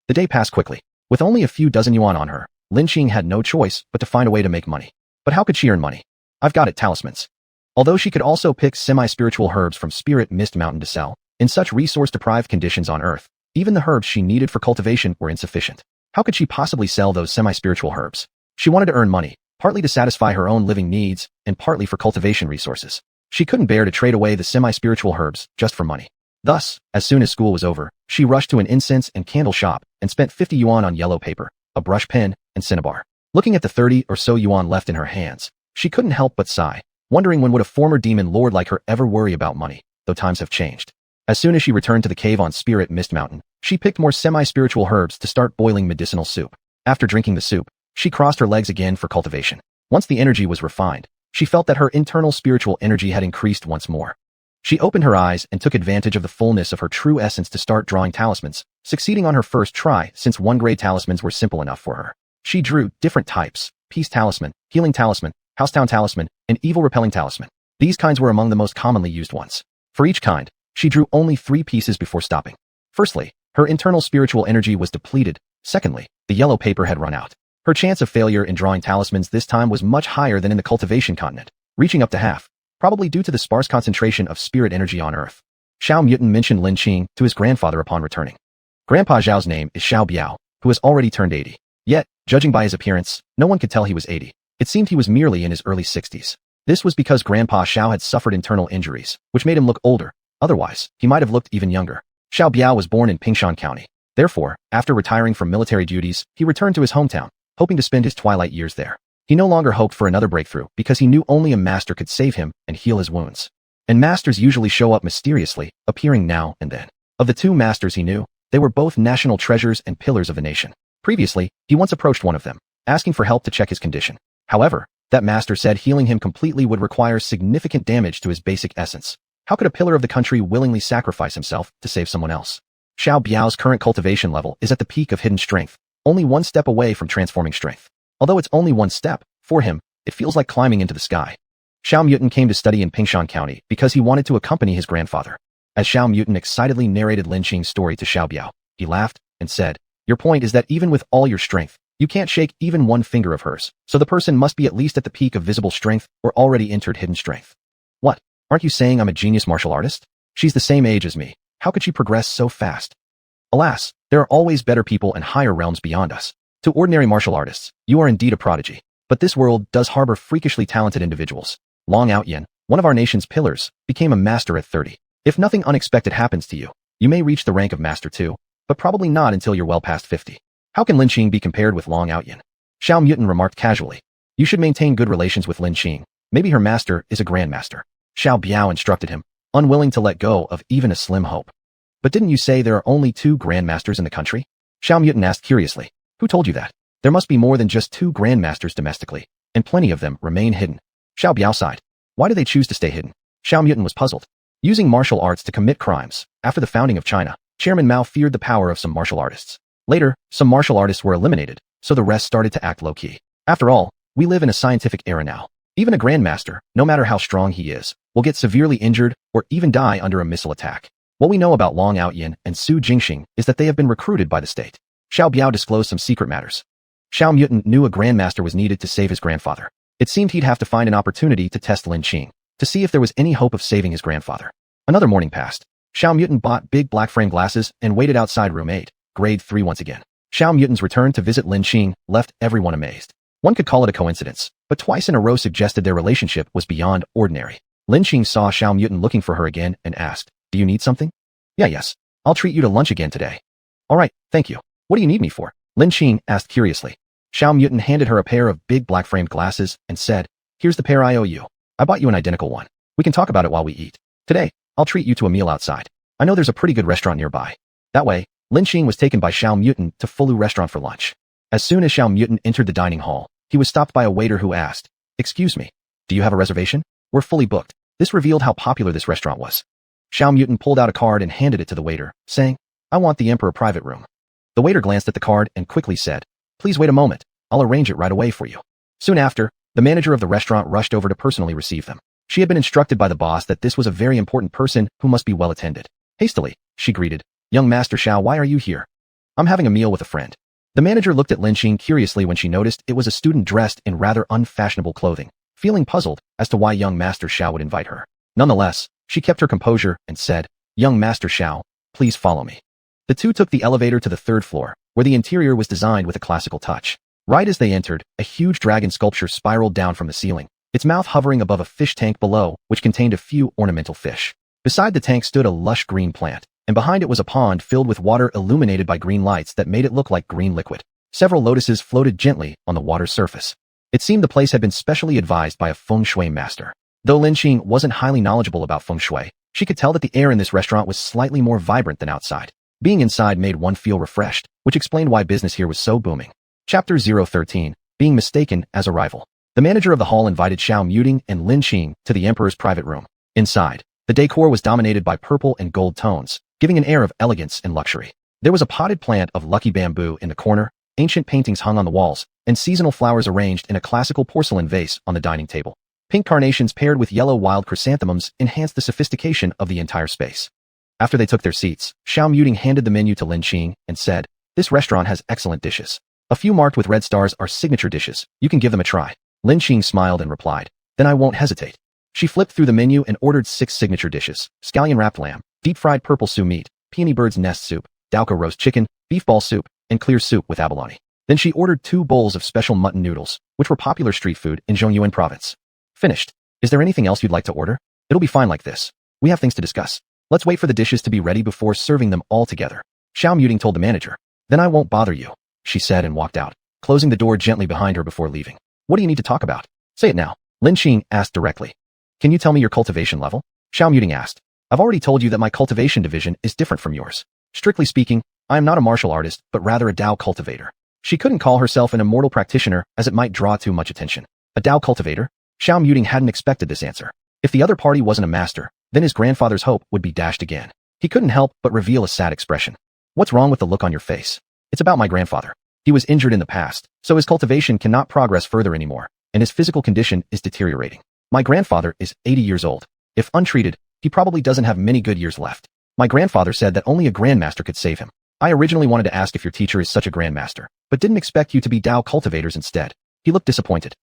The day passed quickly. With only a few dozen yuan on her, Lin Qing had no choice but to find a way to make money. But how could she earn money? I've got it, talismans. Although she could also pick semi-spiritual herbs from Spirit Mist Mountain to sell, in such resource-deprived conditions on Earth, even the herbs she needed for cultivation were insufficient. How could she possibly sell those semi-spiritual herbs? She wanted to earn money, partly to satisfy her own living needs, and partly for cultivation resources. She couldn't bear to trade away the semi-spiritual herbs just for money. Thus, as soon as school was over, she rushed to an incense and candle shop and spent 50 yuan on yellow paper, a brush pen, and cinnabar. Looking at the 30 or so yuan left in her hands, she couldn't help but sigh, wondering when would a former demon lord like her ever worry about money, though times have changed. As soon as she returned to the cave on Spirit Mist Mountain, she picked more semi-spiritual herbs to start boiling medicinal soup. After drinking the soup, she crossed her legs again for cultivation. Once the energy was refined, she felt that her internal spiritual energy had increased once more. She opened her eyes and took advantage of the fullness of her true essence to start drawing talismans, succeeding on her first try since 1-grade talismans were simple enough for her. She drew different types: peace talisman, healing talisman, housetown talisman, and evil repelling talisman. These kinds were among the most commonly used ones. For each kind, she drew only 3 pieces before stopping. Firstly, her internal spiritual energy was depleted. Secondly, the yellow paper had run out. Her chance of failure in drawing talismans this time was much higher than in the Cultivation Continent, reaching up to half, probably due to the sparse concentration of spirit energy on Earth. Xiao Mutan mentioned Lin Qing to his grandfather upon returning. Grandpa Zhao's name is Xiao Biao, who has already turned 80. Yet, judging by his appearance, no one could tell he was 80. It seemed he was merely in his early 60s. This was because Grandpa Xiao had suffered internal injuries, which made him look older. Otherwise, he might have looked even younger. Xiao Biao was born in Pingshan County. Therefore, after retiring from military duties, he returned to his hometown, hoping to spend his twilight years there. He no longer hoped for another breakthrough because he knew only a master could save him and heal his wounds. And masters usually show up mysteriously, appearing now and then. Of the 2 masters he knew, they were both national treasures and pillars of the nation. Previously, he once approached one of them, asking for help to check his condition. However, that master said healing him completely would require significant damage to his basic essence. How could a pillar of the country willingly sacrifice himself to save someone else? Xiao Biao's current cultivation level is at the peak of hidden strength, only 1 step away from transforming strength. Although it's only 1 step, for him, it feels like climbing into the sky. Xiao Mutan came to study in Pingshan County because he wanted to accompany his grandfather. As Xiao Mutan excitedly narrated Lin Qing's story to Xiao Biao, he laughed and said, "Your point is that even with all your strength, you can't shake even 1 finger of hers, so the person must be at least at the peak of visible strength or already entered hidden strength." Aren't you saying I'm a genius martial artist? She's the same age as me. How could she progress so fast? Alas, there are always better people and higher realms beyond us. To ordinary martial artists, you are indeed a prodigy. But this world does harbor freakishly talented individuals. Long Outyin, one of our nation's pillars, became a master at 30. If nothing unexpected happens to you, you may reach the rank of master too, but probably not until you're well past 50. How can Lin Qing be compared with Long Outyin? Xiao Mutin remarked casually. You should maintain good relations with Lin Qing. Maybe her master is a grandmaster. Xiao Biao instructed him, unwilling to let go of even a slim hope. But didn't you say there are only 2 grandmasters in the country? Xiao Mutin asked curiously. Who told you that? There must be more than just 2 grandmasters domestically, and plenty of them remain hidden. Xiao Biao sighed. Why do they choose to stay hidden? Xiao Mutin was puzzled. Using martial arts to commit crimes. After the founding of China, Chairman Mao feared the power of some martial artists. Later, some martial artists were eliminated, so the rest started to act low-key. After all, we live in a scientific era now. Even a grandmaster, no matter how strong he is, will get severely injured or even die under a missile attack. What we know about Long Outyin and Su Jingxing is that they have been recruited by the state. Xiao Biao disclosed some secret matters. Xiao Mutin knew a grandmaster was needed to save his grandfather. It seemed he'd have to find an opportunity to test Lin Qing, to see if there was any hope of saving his grandfather. Another morning passed. Xiao Mutin bought big black frame glasses and waited outside room 8, grade 3 once again. Xiao Mutin's return to visit Lin Qing left everyone amazed. One could call it a coincidence, but twice in a row suggested their relationship was beyond ordinary. Lin Qing saw Xiao Mutin looking for her again and asked, Do you need something? Yes. I'll treat you to lunch again today. All right, thank you. What do you need me for? Lin Qing asked curiously. Xiao Mutin handed her a pair of big black framed glasses and said, Here's the pair I owe you. I bought you an identical one. We can talk about it while we eat. Today, I'll treat you to a meal outside. I know there's a pretty good restaurant nearby. That way, Lin Qing was taken by Xiao Mutin to Fulu restaurant for lunch. As soon as Xiao Mutin entered the dining hall, he was stopped by a waiter who asked, Excuse me, do you have a reservation? We're fully booked. This revealed how popular this restaurant was. Xiao Mutin pulled out a card and handed it to the waiter, saying, I want the Emperor private room. The waiter glanced at the card and quickly said, Please wait a moment. I'll arrange it right away for you. Soon after, the manager of the restaurant rushed over to personally receive them. She had been instructed by the boss that this was a very important person who must be well attended. Hastily, she greeted, Young Master Xiao, why are you here? I'm having a meal with a friend. The manager looked at Lin Qing curiously when she noticed it was a student dressed in rather unfashionable clothing, feeling puzzled as to why young Master Xiao would invite her. Nonetheless, she kept her composure and said, Young Master Xiao, please follow me. The two took the elevator to the 3rd floor, where the interior was designed with a classical touch. Right as they entered, a huge dragon sculpture spiraled down from the ceiling, its mouth hovering above a fish tank below, which contained a few ornamental fish. Beside the tank stood a lush green plant, and behind it was a pond filled with water illuminated by green lights that made it look like green liquid. Several lotuses floated gently on the water's surface. It seemed the place had been specially advised by a feng shui master. Though Lin Qing wasn't highly knowledgeable about feng shui, she could tell that the air in this restaurant was slightly more vibrant than outside. Being inside made one feel refreshed, which explained why business here was so booming. Chapter 013, Being Mistaken as a Rival. The manager of the hall invited Xiao Muting and Lin Qing to the emperor's private room. Inside, the decor was dominated by purple and gold tones, giving an air of elegance and luxury. There was a potted plant of lucky bamboo in the corner, ancient paintings hung on the walls, and seasonal flowers arranged in a classical porcelain vase on the dining table. Pink carnations paired with yellow wild chrysanthemums enhanced the sophistication of the entire space. After they took their seats, Xiao Muting handed the menu to Lin Qing and said, This restaurant has excellent dishes. A few marked with red stars are signature dishes. You can give them a try. Lin Qing smiled and replied, Then I won't hesitate. She flipped through the menu and ordered 6 signature dishes: scallion-wrapped lamb, deep-fried purple su meat, peony bird's nest soup, Daoka roast chicken, beef ball soup, and clear soup with abalone. Then she ordered 2 bowls of special mutton noodles, which were popular street food in Zhongyuan province. Finished. Is there anything else you'd like to order? It'll be fine like this. We have things to discuss. Let's wait for the dishes to be ready before serving them all together. Xiao Muting told the manager. Then I won't bother you, she said and walked out, closing the door gently behind her before leaving. What do you need to talk about? Say it now. Lin Qing asked directly. Can you tell me your cultivation level? Xiao Muting asked. I've already told you that my cultivation division is different from yours. Strictly speaking, I am not a martial artist, but rather a Dao cultivator. She couldn't call herself an immortal practitioner as it might draw too much attention. A Dao cultivator? Xiao Muting hadn't expected this answer. If the other party wasn't a master, then his grandfather's hope would be dashed again. He couldn't help but reveal a sad expression. What's wrong with the look on your face? It's about my grandfather. He was injured in the past, so his cultivation cannot progress further anymore, and his physical condition is deteriorating. My grandfather is 80 years old. If untreated, he probably doesn't have many good years left. My grandfather said that only a grandmaster could save him. I originally wanted to ask if your teacher is such a grandmaster, but didn't expect you to be Dao cultivators instead. He looked disappointed.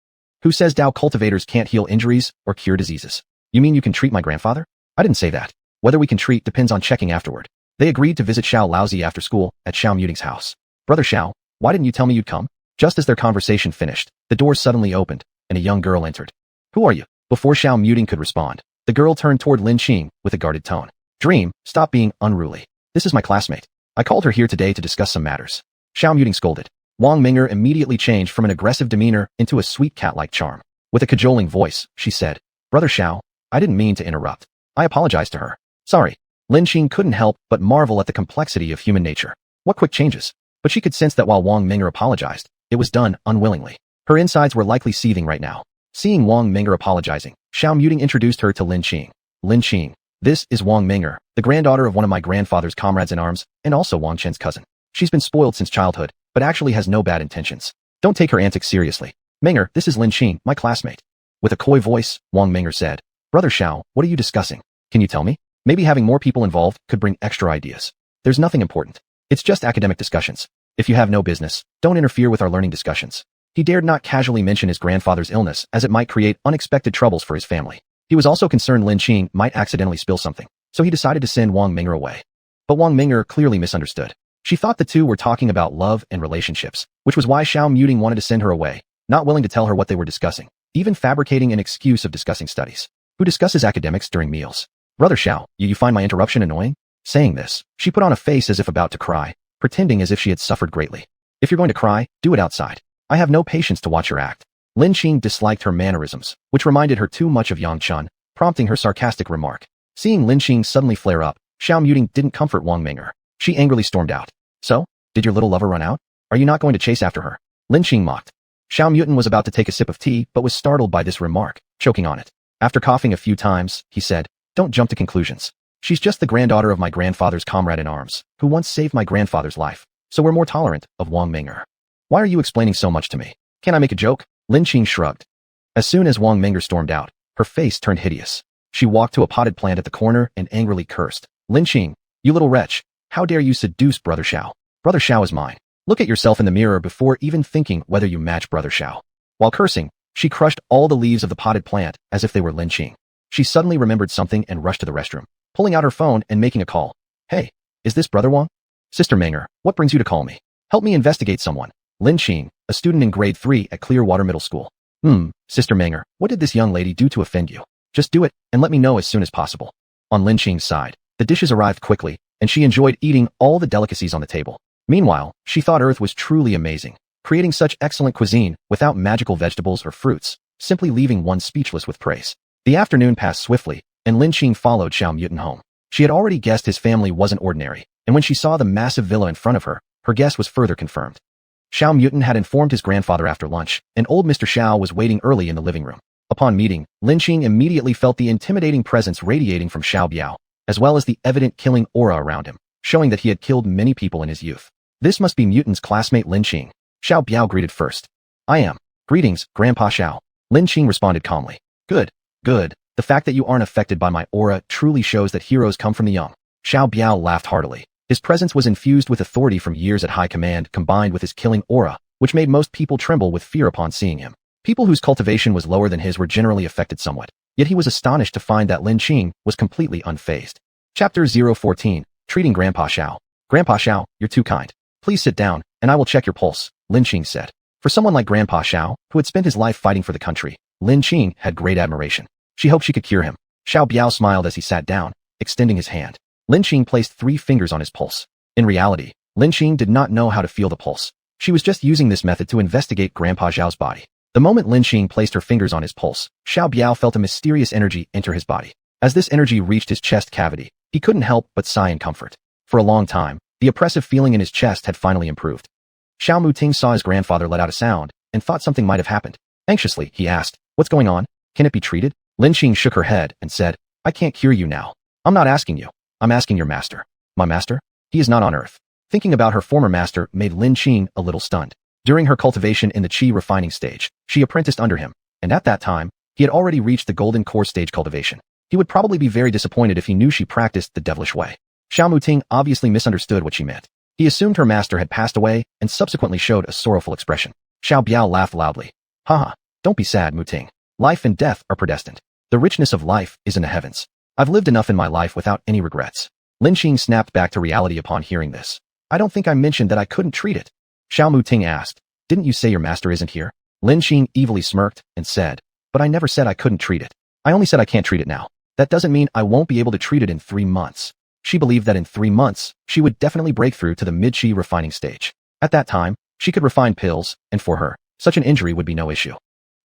Who says Dao cultivators can't heal injuries or cure diseases? You mean you can treat my grandfather? I didn't say that. Whether we can treat depends on checking afterward. They agreed to visit Xiao Laozi after school at Xiao Muting's house. Brother Xiao, why didn't you tell me you'd come? Just as their conversation finished, the door suddenly opened, and a young girl entered. Who are you? Before Xiao Muting could respond, the girl turned toward Lin Qing with a guarded tone. Dream, stop being unruly. This is my classmate. I called her here today to discuss some matters. Xiao Muting scolded. Wang Ming'er immediately changed from an aggressive demeanor into a sweet cat-like charm. With a cajoling voice, she said, Brother Xiao, I didn't mean to interrupt. I apologized to her. Sorry. Lin Qing couldn't help but marvel at the complexity of human nature. What quick changes. But she could sense that while Wang Ming'er apologized, it was done unwillingly. Her insides were likely seething right now. Seeing Wang Ming'er apologizing, Xiao Muting introduced her to Lin Qing. Lin Qing, this is Wang Ming'er, the granddaughter of one of my grandfather's comrades in arms, and also Wang Chen's cousin. She's been spoiled since childhood, but actually has no bad intentions. Don't take her antics seriously. Ming'er, this is Lin Qing, my classmate. With a coy voice, Wang Ming'er said, Brother Xiao, what are you discussing? Can you tell me? Maybe having more people involved could bring extra ideas. There's nothing important. It's just academic discussions. If you have no business, don't interfere with our learning discussions. He dared not casually mention his grandfather's illness as it might create unexpected troubles for his family. He was also concerned Lin Qing might accidentally spill something, so he decided to send Wang Ming'er away. But Wang Ming'er clearly misunderstood. She thought the two were talking about love and relationships, which was why Xiao Muting wanted to send her away, not willing to tell her what they were discussing, even fabricating an excuse of discussing studies. Who discusses academics during meals? Brother Xiao, you find my interruption annoying? Saying this, she put on a face as if about to cry, pretending as if she had suffered greatly. If you're going to cry, do it outside. I have no patience to watch your act. Lin Qing disliked her mannerisms, which reminded her too much of Yang Chun, prompting her sarcastic remark. Seeing Lin Qing suddenly flare up, Xiao Muting didn't comfort Wang Ming'er. She angrily stormed out. So? Did your little lover run out? Are you not going to chase after her? Lin Qing mocked. Xiao Muting was about to take a sip of tea but was startled by this remark, choking on it. After coughing a few times, he said, Don't jump to conclusions. She's just the granddaughter of my grandfather's comrade in arms, who once saved my grandfather's life, so we're more tolerant of Wang Ming'er. Why are you explaining so much to me? Can I make a joke? Lin Qing shrugged. As soon as Wang Ming'er stormed out, her face turned hideous. She walked to a potted plant at the corner and angrily cursed. Lin Qing, you little wretch, how dare you seduce Brother Xiao? Brother Xiao is mine. Look at yourself in the mirror before even thinking whether you match Brother Xiao. While cursing, she crushed all the leaves of the potted plant as if they were Lin Qing. She suddenly remembered something and rushed to the restroom, pulling out her phone and making a call. Hey, is this Brother Wang? Sister Ming'er, what brings you to call me? Help me investigate someone. Lin Qing, a student in grade 3 at Clearwater Middle School. Sister Ming'er, what did this young lady do to offend you? Just do it, and let me know as soon as possible. On Lin Qing's side, the dishes arrived quickly, and she enjoyed eating all the delicacies on the table. Meanwhile, she thought Earth was truly amazing, creating such excellent cuisine without magical vegetables or fruits, simply leaving one speechless with praise. The afternoon passed swiftly, and Lin Qing followed Xiao Muting home. She had already guessed his family wasn't ordinary, and when she saw the massive villa in front of her, her guess was further confirmed. Xiao Muting had informed his grandfather after lunch, and old Mr. Xiao was waiting early in the living room. Upon meeting, Lin Qing immediately felt the intimidating presence radiating from Xiao Biao, as well as the evident killing aura around him, showing that he had killed many people in his youth. This must be Mutant's classmate Lin Qing. Xiao Biao greeted first. I am. Greetings, Grandpa Xiao. Lin Qing responded calmly. Good. The fact that you aren't affected by my aura truly shows that heroes come from the young. Xiao Biao laughed heartily. His presence was infused with authority from years at high command combined with his killing aura, which made most people tremble with fear upon seeing him. People whose cultivation was lower than his were generally affected somewhat, yet he was astonished to find that Lin Qing was completely unfazed. Chapter 014, Treating Grandpa Xiao. Grandpa Xiao, you're too kind. Please sit down, and I will check your pulse, Lin Qing said. For someone like Grandpa Xiao, who had spent his life fighting for the country, Lin Qing had great admiration. She hoped she could cure him. Xiao Biao smiled as he sat down, extending his hand. Lin Qing placed 3 fingers on his pulse. In reality, Lin Qing did not know how to feel the pulse. She was just using this method to investigate Grandpa Xiao's body. The moment Lin Qing placed her fingers on his pulse, Xiao Biao felt a mysterious energy enter his body. As this energy reached his chest cavity, he couldn't help but sigh in comfort. For a long time, the oppressive feeling in his chest had finally improved. Xiao Muting saw his grandfather let out a sound and thought something might have happened. Anxiously, he asked, What's going on? Can it be treated? Lin Qing shook her head and said, I can't cure you now. I'm not asking you. I'm asking your master. My master? He is not on Earth. Thinking about her former master made Lin Qing a little stunned. During her cultivation in the qi refining stage, she apprenticed under him, and at that time, he had already reached the golden core stage cultivation. He would probably be very disappointed if he knew she practiced the devilish way. Xiao Muting obviously misunderstood what she meant. He assumed her master had passed away and subsequently showed a sorrowful expression. Xiao Biao laughed loudly. Haha, don't be sad, Muting. Life and death are predestined. The richness of life is in the heavens. I've lived enough in my life without any regrets. Lin Qing snapped back to reality upon hearing this. I don't think I mentioned that I couldn't treat it. Xiao Muting asked. Didn't you say your master isn't here? Lin Qing evilly smirked and said, but I never said I couldn't treat it. I only said I can't treat it now. That doesn't mean I won't be able to treat it in 3 months. She believed that in 3 months, she would definitely break through to the mid-chi refining stage. At that time, she could refine pills, and for her, such an injury would be no issue.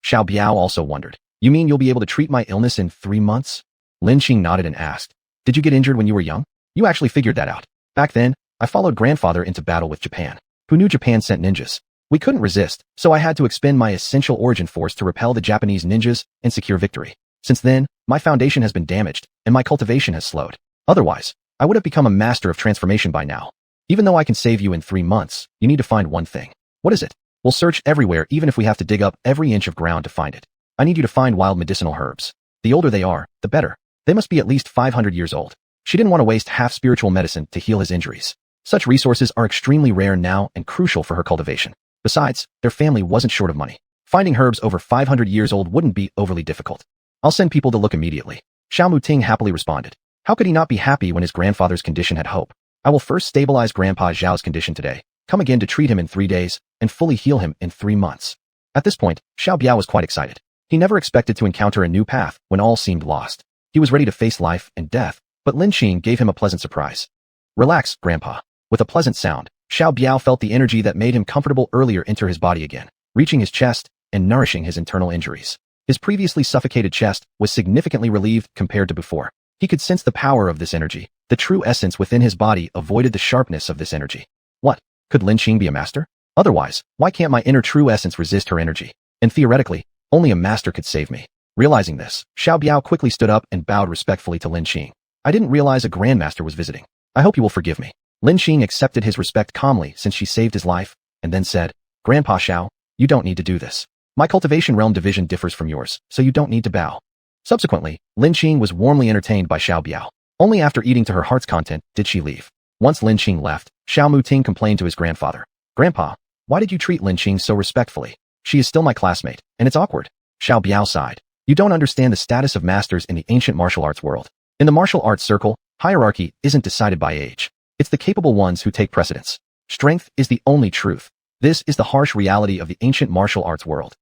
Xiao Biao also wondered, you mean you'll be able to treat my illness in 3 months? Lin Qing nodded and asked, did you get injured when you were young? You actually figured that out. Back then, I followed grandfather into battle with Japan, who knew Japan sent ninjas. We couldn't resist, so I had to expend my essential origin force to repel the Japanese ninjas and secure victory. Since then, my foundation has been damaged, and my cultivation has slowed. Otherwise, I would have become a master of transformation by now. Even though I can save you in 3 months, you need to find one thing. What is it? We'll search everywhere even if we have to dig up every inch of ground to find it. I need you to find wild medicinal herbs. The older they are, the better. They must be at least 500 years old. She didn't want to waste half-spiritual medicine to heal his injuries. Such resources are extremely rare now and crucial for her cultivation. Besides, their family wasn't short of money. Finding herbs over 500 years old wouldn't be overly difficult. I'll send people to look immediately. Xiao Muting happily responded. How could he not be happy when his grandfather's condition had hope? I will first stabilize Grandpa Zhao's condition today, come again to treat him in 3 days, and fully heal him in 3 months. At this point, Xiao Biao was quite excited. He never expected to encounter a new path when all seemed lost. He was ready to face life and death, but Lin Qing gave him a pleasant surprise. Relax, Grandpa. With a pleasant sound, Xiao Biao felt the energy that made him comfortable earlier enter his body again, reaching his chest and nourishing his internal injuries. His previously suffocated chest was significantly relieved compared to before. He could sense the power of this energy. The true essence within his body avoided the sharpness of this energy. What? Could Lin Qing be a master? Otherwise, why can't my inner true essence resist her energy? And theoretically, only a master could save me. Realizing this, Xiao Biao quickly stood up and bowed respectfully to Lin Qing. I didn't realize a grandmaster was visiting. I hope you will forgive me. Lin Qing accepted his respect calmly since she saved his life, and then said, Grandpa Xiao, you don't need to do this. My cultivation realm division differs from yours, so you don't need to bow. Subsequently, Lin Qing was warmly entertained by Xiao Biao. Only after eating to her heart's content did she leave. Once Lin Qing left, Xiao Muting complained to his grandfather. Grandpa, why did you treat Lin Qing so respectfully? She is still my classmate, and it's awkward. Xiao Biao sighed. You don't understand the status of masters in the ancient martial arts world. In the martial arts circle, hierarchy isn't decided by age. It's the capable ones who take precedence. Strength is the only truth. This is the harsh reality of the ancient martial arts world.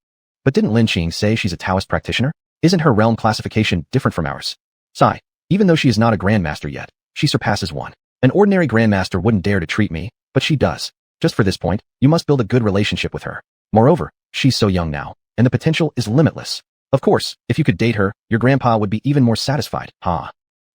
But didn't Lin Qing say she's a Taoist practitioner? Isn't her realm classification different from ours? Sigh. Even though she is not a grandmaster yet, she surpasses one. An ordinary grandmaster wouldn't dare to treat me, but she does. Just for this point, you must build a good relationship with her. Moreover, she's so young now, and the potential is limitless. Of course, if you could date her, your grandpa would be even more satisfied. Ha.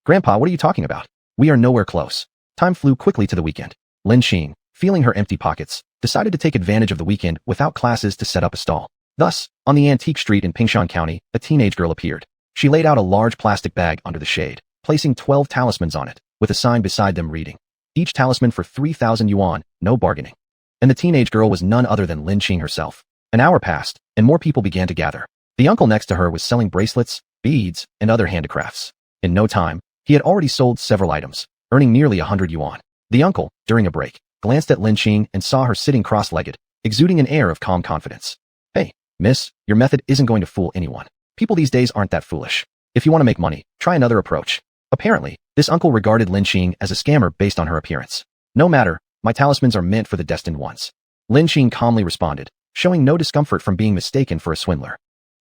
Grandpa, what are you talking about? We are nowhere close. Time flew quickly to the weekend. Lin Qing, feeling her empty pockets, decided to take advantage of the weekend without classes to set up a stall. Thus, on the antique street in Pingshan County, a teenage girl appeared. She laid out a large plastic bag under the shade, placing 12 talismans on it, with a sign beside them reading, each talisman for 3,000 yuan, no bargaining. And the teenage girl was none other than Lin Qing herself. An hour passed, and more people began to gather. The uncle next to her was selling bracelets, beads, and other handicrafts. In no time, he had already sold several items, earning nearly 100 yuan. The uncle, during a break, glanced at Lin Qing and saw her sitting cross-legged, exuding an air of calm confidence. Hey, miss, your method isn't going to fool anyone. People these days aren't that foolish. If you want to make money, try another approach. Apparently, this uncle regarded Lin Qing as a scammer based on her appearance. No matter, my talismans are meant for the destined ones. Lin Qing calmly responded, showing no discomfort from being mistaken for a swindler.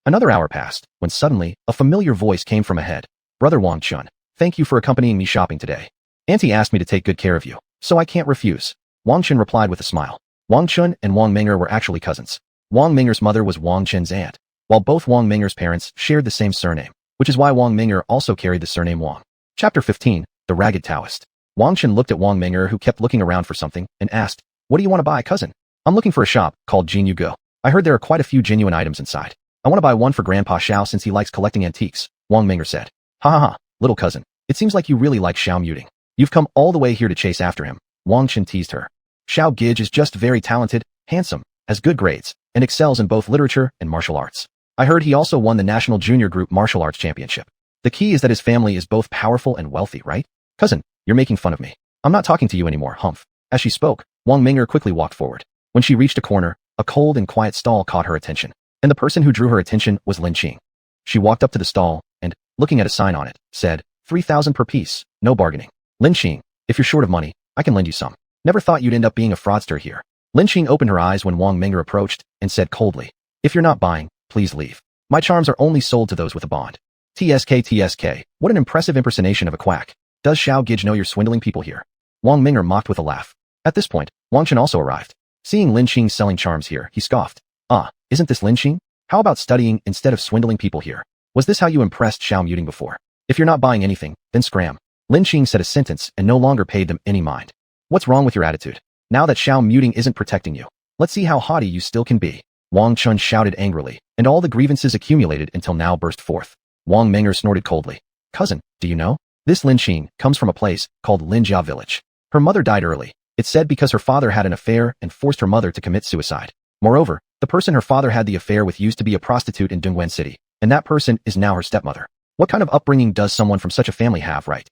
Another hour passed, when suddenly, a familiar voice came from ahead. Brother Wang Chun, thank you for accompanying me shopping today. Auntie asked me to take good care of you, so I can't refuse. Wang Chun replied with a smile. Wang Chun and Wang Meng'er were actually cousins. Wang Meng'er's mother was Wang Chen's aunt, while both Wang Meng'er's parents shared the same surname, which is why Wang Meng'er also carried the surname Wang. Chapter 15, The Ragged Taoist. Wang Chen looked at Wang Meng'er, who kept looking around for something, and asked, What do you want to buy, cousin? I'm looking for a shop called Jin Go. I heard there are quite a few genuine items inside. I want to buy one for Grandpa Xiao since he likes collecting antiques, Wang Meng'er said. Ha ha ha, little cousin. It seems like you really like Xiao Muting. You've come all the way here to chase after him. Wang Chen teased her. Xiao Gij is just very talented, handsome, has good grades, and excels in both literature and martial arts. I heard he also won the National Junior Group Martial Arts Championship. The key is that his family is both powerful and wealthy, right? Cousin, you're making fun of me. I'm not talking to you anymore, humph. As she spoke, Wang Meng'er quickly walked forward. When she reached a corner, a cold and quiet stall caught her attention, and the person who drew her attention was Lin Qing. She walked up to the stall, and, looking at a sign on it, said, 3,000 per piece, no bargaining. Lin Xing, if you're short of money, I can lend you some. Never thought you'd end up being a fraudster here. Lin Xing opened her eyes when Wang Ming'er approached and said coldly, if you're not buying, please leave. My charms are only sold to those with a bond. TSK, what an impressive impersonation of a quack. Does Xiao Gij know you're swindling people here? Wang Ming'er mocked with a laugh. At this point, Wang Chen also arrived. Seeing Lin Xing selling charms here, he scoffed. Ah, isn't this Lin Xing? How about studying instead of swindling people here? Was this how you impressed Xiao Muting before? If you're not buying anything, then scram. Lin Xing said a sentence and no longer paid them any mind. What's wrong with your attitude? Now that Xiao Muting isn't protecting you, let's see how haughty you still can be. Wang Chen shouted angrily, and all the grievances accumulated until now burst forth. Wang Ming'er snorted coldly. Cousin, do you know? This Lin Xing comes from a place called Linjia Village. Her mother died early. It's said because her father had an affair and forced her mother to commit suicide. Moreover, the person her father had the affair with used to be a prostitute in Dongguan City, and that person is now her stepmother. What kind of upbringing does someone from such a family have, right?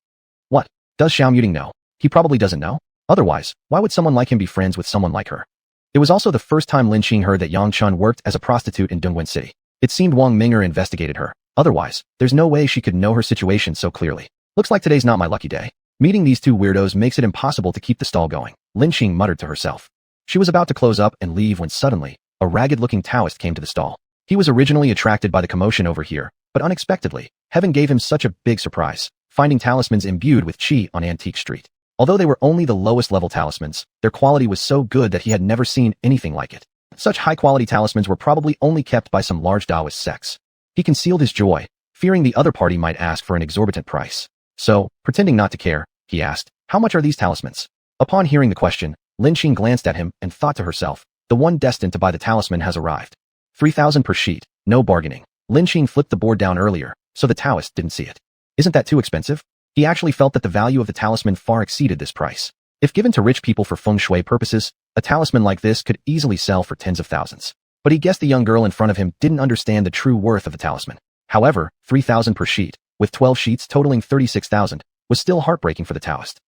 What? Does Xiao Muting know? He probably doesn't know. Otherwise, why would someone like him be friends with someone like her? It was also the first time Lin Xing heard that Yang Chun worked as a prostitute in Dongguan City. It seemed Wang Ming'er investigated her. Otherwise, there's no way she could know her situation so clearly. Looks like today's not my lucky day. Meeting these two weirdos makes it impossible to keep the stall going, Lin Xing muttered to herself. She was about to close up and leave when suddenly, a ragged-looking Taoist came to the stall. He was originally attracted by the commotion over here, but unexpectedly, heaven gave him such a big surprise, finding talismans imbued with qi on Antique Street. Although they were only the lowest level talismans, their quality was so good that he had never seen anything like it. Such high-quality talismans were probably only kept by some large Taoist sects. He concealed his joy, fearing the other party might ask for an exorbitant price. So, pretending not to care, he asked, how much are these talismans? Upon hearing the question, Lin Xing glanced at him and thought to herself, the one destined to buy the talisman has arrived. 3,000 per sheet, no bargaining. Lin Xing flipped the board down earlier, so the Taoist didn't see it. Isn't that too expensive? He actually felt that the value of the talisman far exceeded this price. If given to rich people for feng shui purposes, a talisman like this could easily sell for tens of thousands. But he guessed the young girl in front of him didn't understand the true worth of the talisman. However, 3,000 per sheet, with 12 sheets totaling 36,000, was still heartbreaking for the Taoist.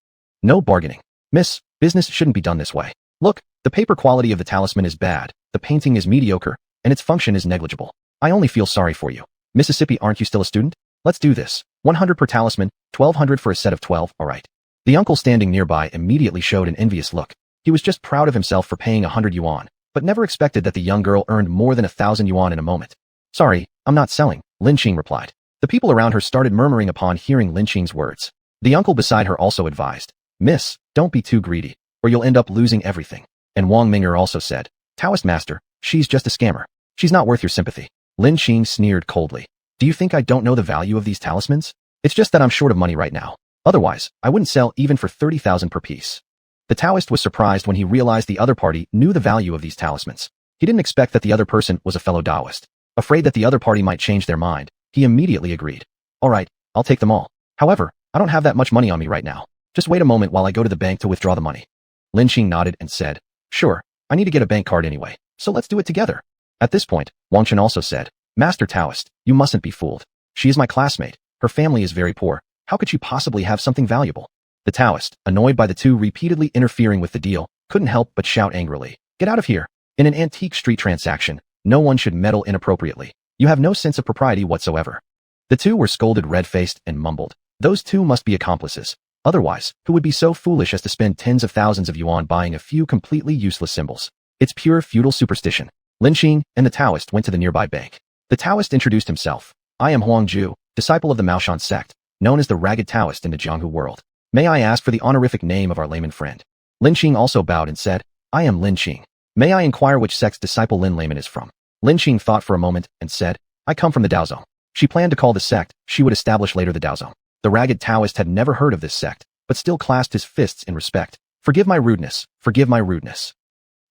No bargaining. Miss, business shouldn't be done this way. Look, the paper quality of the talisman is bad, the painting is mediocre, and its function is negligible. I only feel sorry for you. Mississippi, aren't you still a student? Let's do this. 100 per talisman, 1,200 for a set of 12, alright. The uncle standing nearby immediately showed an envious look. He was just proud of himself for paying 100 yuan, but never expected that the young girl earned more than 1,000 yuan in a moment. Sorry, I'm not selling, Lin Xing replied. The people around her started murmuring upon hearing Lin Xing's words. The uncle beside her also advised, Miss, don't be too greedy, or you'll end up losing everything. And Wang Ming'er also said, Taoist master, she's just a scammer. She's not worth your sympathy. Lin Xing sneered coldly. Do you think I don't know the value of these talismans? It's just that I'm short of money right now. Otherwise, I wouldn't sell even for 30,000 per piece. The Taoist was surprised when he realized the other party knew the value of these talismans. He didn't expect that the other person was a fellow Taoist. Afraid that the other party might change their mind, he immediately agreed. Alright, I'll take them all. However, I don't have that much money on me right now. Just wait a moment while I go to the bank to withdraw the money. Lin Xing nodded and said, Sure, I need to get a bank card anyway, so let's do it together. At this point, Wang Chen also said, Master Taoist, you mustn't be fooled. She is my classmate. Her family is very poor. How could she possibly have something valuable? The Taoist, annoyed by the two repeatedly interfering with the deal, couldn't help but shout angrily. Get out of here. In an antique street transaction, no one should meddle inappropriately. You have no sense of propriety whatsoever. The two were scolded red-faced and mumbled. Those two must be accomplices. Otherwise, who would be so foolish as to spend tens of thousands of yuan buying a few completely useless symbols? It's pure feudal superstition. Lin Xing and the Taoist went to the nearby bank. The Taoist introduced himself. I am Huang Ju, disciple of the Maoshan sect, known as the Ragged Taoist in the Jianghu world. May I ask for the honorific name of our layman friend? Lin Xing also bowed and said, I am Lin Xing. May I inquire which sect's disciple Lin layman is from? Lin Xing thought for a moment and said, I come from the Daozong. She planned to call the sect she would establish later the Daozong. The Ragged Taoist had never heard of this sect, but still clasped his fists in respect. Forgive my rudeness, forgive my rudeness.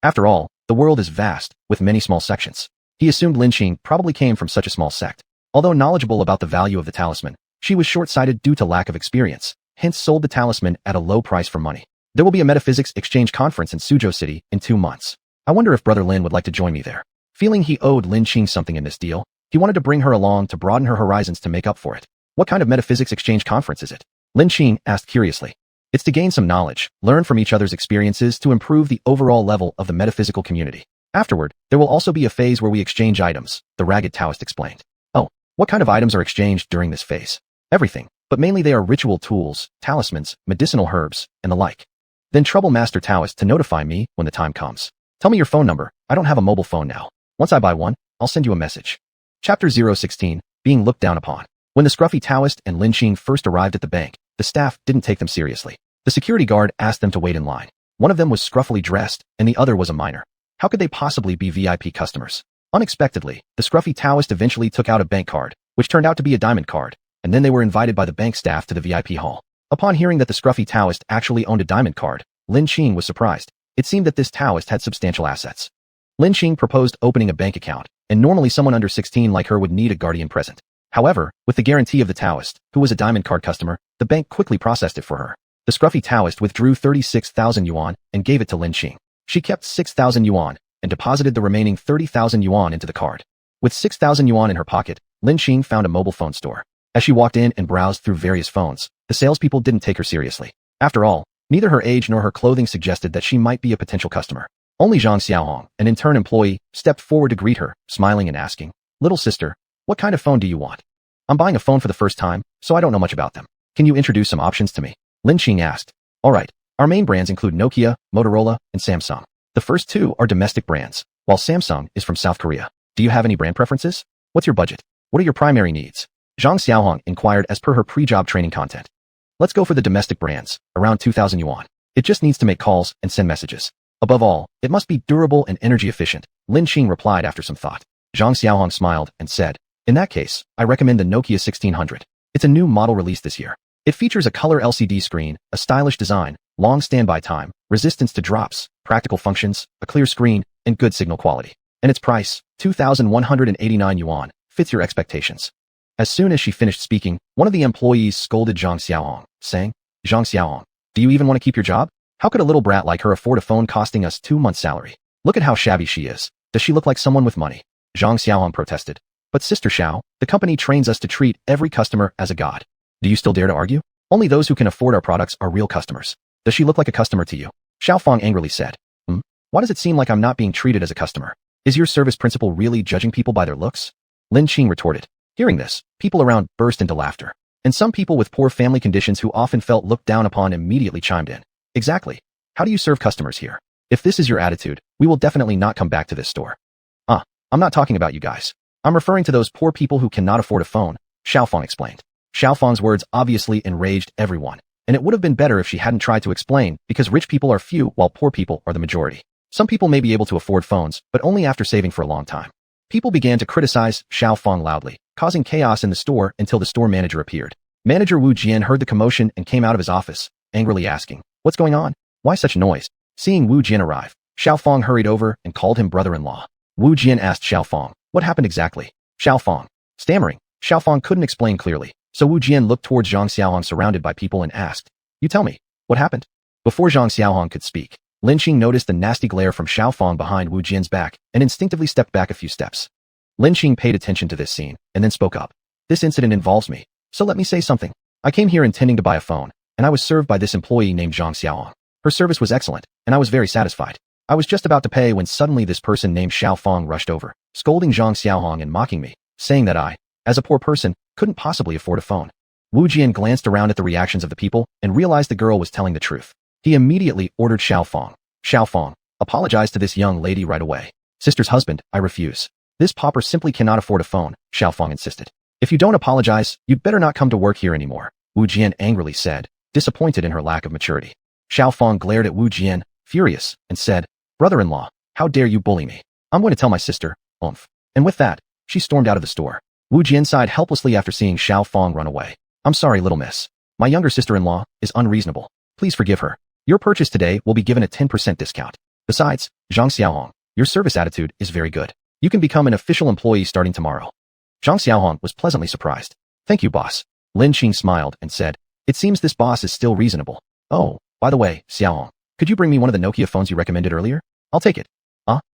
After all, the world is vast, with many small sections. He assumed Lin Xing probably came from such a small sect. Although knowledgeable about the value of the talisman, she was short-sighted due to lack of experience, hence sold the talisman at a low price for money. There will be a metaphysics exchange conference in Suzhou City in 2 months. I wonder if Brother Lin would like to join me there. Feeling he owed Lin Xing something in this deal, he wanted to bring her along to broaden her horizons to make up for it. What kind of metaphysics exchange conference is it? Lin Xing asked curiously. It's to gain some knowledge, learn from each other's experiences to improve the overall level of the metaphysical community. Afterward, there will also be a phase where we exchange items, the Ragged Taoist explained. Oh, What kind of items are exchanged during this phase? Everything, but mainly they are ritual tools, talismans, medicinal herbs, and the like. Then trouble Master Taoist to notify me when the time comes. Tell me your phone number. I don't have a mobile phone now. Once I buy one, I'll send you a message. Chapter 016, Being Looked Down Upon. When the scruffy Taoist and Lin Xing first arrived at the bank, the staff didn't take them seriously. The security guard asked them to wait in line. One of them was scruffily dressed, and the other was a minor. How could they possibly be VIP customers? Unexpectedly, the scruffy Taoist eventually took out a bank card, which turned out to be a diamond card, and then they were invited by the bank staff to the VIP hall. Upon hearing that the scruffy Taoist actually owned a diamond card, Lin Xing was surprised. It seemed that this Taoist had substantial assets. Lin Xing proposed opening a bank account, and normally someone under 16 like her would need a guardian present. However, with the guarantee of the Taoist, who was a diamond card customer, the bank quickly processed it for her. The scruffy Taoist withdrew 36,000 yuan and gave it to Lin Xing. She kept 6,000 yuan and deposited the remaining 30,000 yuan into the card. With 6,000 yuan in her pocket, Lin Xing found a mobile phone store. As she walked in and browsed through various phones, the salespeople didn't take her seriously. After all, neither her age nor her clothing suggested that she might be a potential customer. Only Jiang Xiaohong, an intern employee, stepped forward to greet her, smiling and asking, "Little sister, what kind of phone do you want?" "I'm buying a phone for the first time, so I don't know much about them. Can you introduce some options to me?" Lin Xing asked. "All right, our main brands include Nokia, Motorola, and Samsung. The first two are domestic brands, while Samsung is from South Korea. Do you have any brand preferences? What's your budget? What are your primary needs?" Jiang Xiaohong inquired as per her pre-job training content. "Let's go for the domestic brands, around 2,000 yuan. It just needs to make calls and send messages. Above all, it must be durable and energy efficient," Lin Xing replied after some thought. Jiang Xiaohong smiled and said, "In that case, I recommend the Nokia 1600. It's a new model released this year. It features a color LCD screen, a stylish design, long standby time, resistance to drops, practical functions, a clear screen, and good signal quality. And its price, 2,189 yuan, fits your expectations." As soon as she finished speaking, one of the employees scolded Jiang Xiaohong, saying, "Jiang Xiaohong, do you even want to keep your job? How could a little brat like her afford a phone costing us 2 months' salary? Look at how shabby she is. Does she look like someone with money?" Jiang Xiaohong protested. "But Sister Xiao, the company trains us to treat every customer as a god. Do you still dare to argue? Only those who can afford our products are real customers. Does she look like a customer to you?" Xiao Fong angrily said. Why does it seem like I'm not being treated as a customer? Is your service principal really judging people by their looks?" Lin Xing retorted. Hearing this, people around burst into laughter. And some people with poor family conditions who often felt looked down upon immediately chimed in. "Exactly. How do you serve customers here? If this is your attitude, we will definitely not come back to this store." I'm not talking about you guys. I'm referring to those poor people who cannot afford a phone," Xiao Fong explained. Xiao Fong's words obviously enraged everyone, and it would have been better if she hadn't tried to explain, because rich people are few while poor people are the majority. Some people may be able to afford phones, but only after saving for a long time. People began to criticize Xiao Fong loudly, causing chaos in the store until the store manager appeared. Manager Wu Jian heard the commotion and came out of his office, angrily asking, "What's going on? Why such noise?" Seeing Wu Jian arrive, Xiao Fong hurried over and called him brother-in-law. Wu Jian asked Xiao Fong, "What happened exactly?" Xiao Fong. Stammering, Xiao Fong couldn't explain clearly, so Wu Jian looked towards Jiang Xiaohong surrounded by people and asked, "You tell me, what happened?" Before Jiang Xiaohong could speak, Lin Xing noticed the nasty glare from Xiao Fong behind Wu Jian's back and instinctively stepped back a few steps. Lin Xing paid attention to this scene and then spoke up. "This incident involves me, so let me say something. I came here intending to buy a phone, and I was served by this employee named Jiang Xiaohong. Her service was excellent, and I was very satisfied. I was just about to pay when suddenly this person named Xiao Fong rushed over, scolding Jiang Xiaohong and mocking me, saying that I, as a poor person, couldn't possibly afford a phone." Wu Jian glanced around at the reactions of the people and realized the girl was telling the truth. He immediately ordered Xiao Fong, "Xiao Fong, apologize to this young lady right away." "Sister's husband, I refuse. This pauper simply cannot afford a phone," Xiao Fong insisted. "If you don't apologize, you'd better not come to work here anymore," Wu Jian angrily said, disappointed in her lack of maturity. Xiao Fong glared at Wu Jian, furious, and said, "Brother-in-law, how dare you bully me? I'm going to tell my sister, oomph." And with that, she stormed out of the store. Wu Jian sighed helplessly after seeing Xiao Fong run away. "I'm sorry, little miss. My younger sister-in-law is unreasonable. Please forgive her. Your purchase today will be given a 10% discount. Besides, Jiang Xiaohong, your service attitude is very good. You can become an official employee starting tomorrow." Jiang Xiaohong was pleasantly surprised. "Thank you, boss." Lin Xing smiled and said, "It seems this boss is still reasonable. Oh, by the way, Xiaohong, could you bring me one of the Nokia phones you recommended earlier? I'll take it."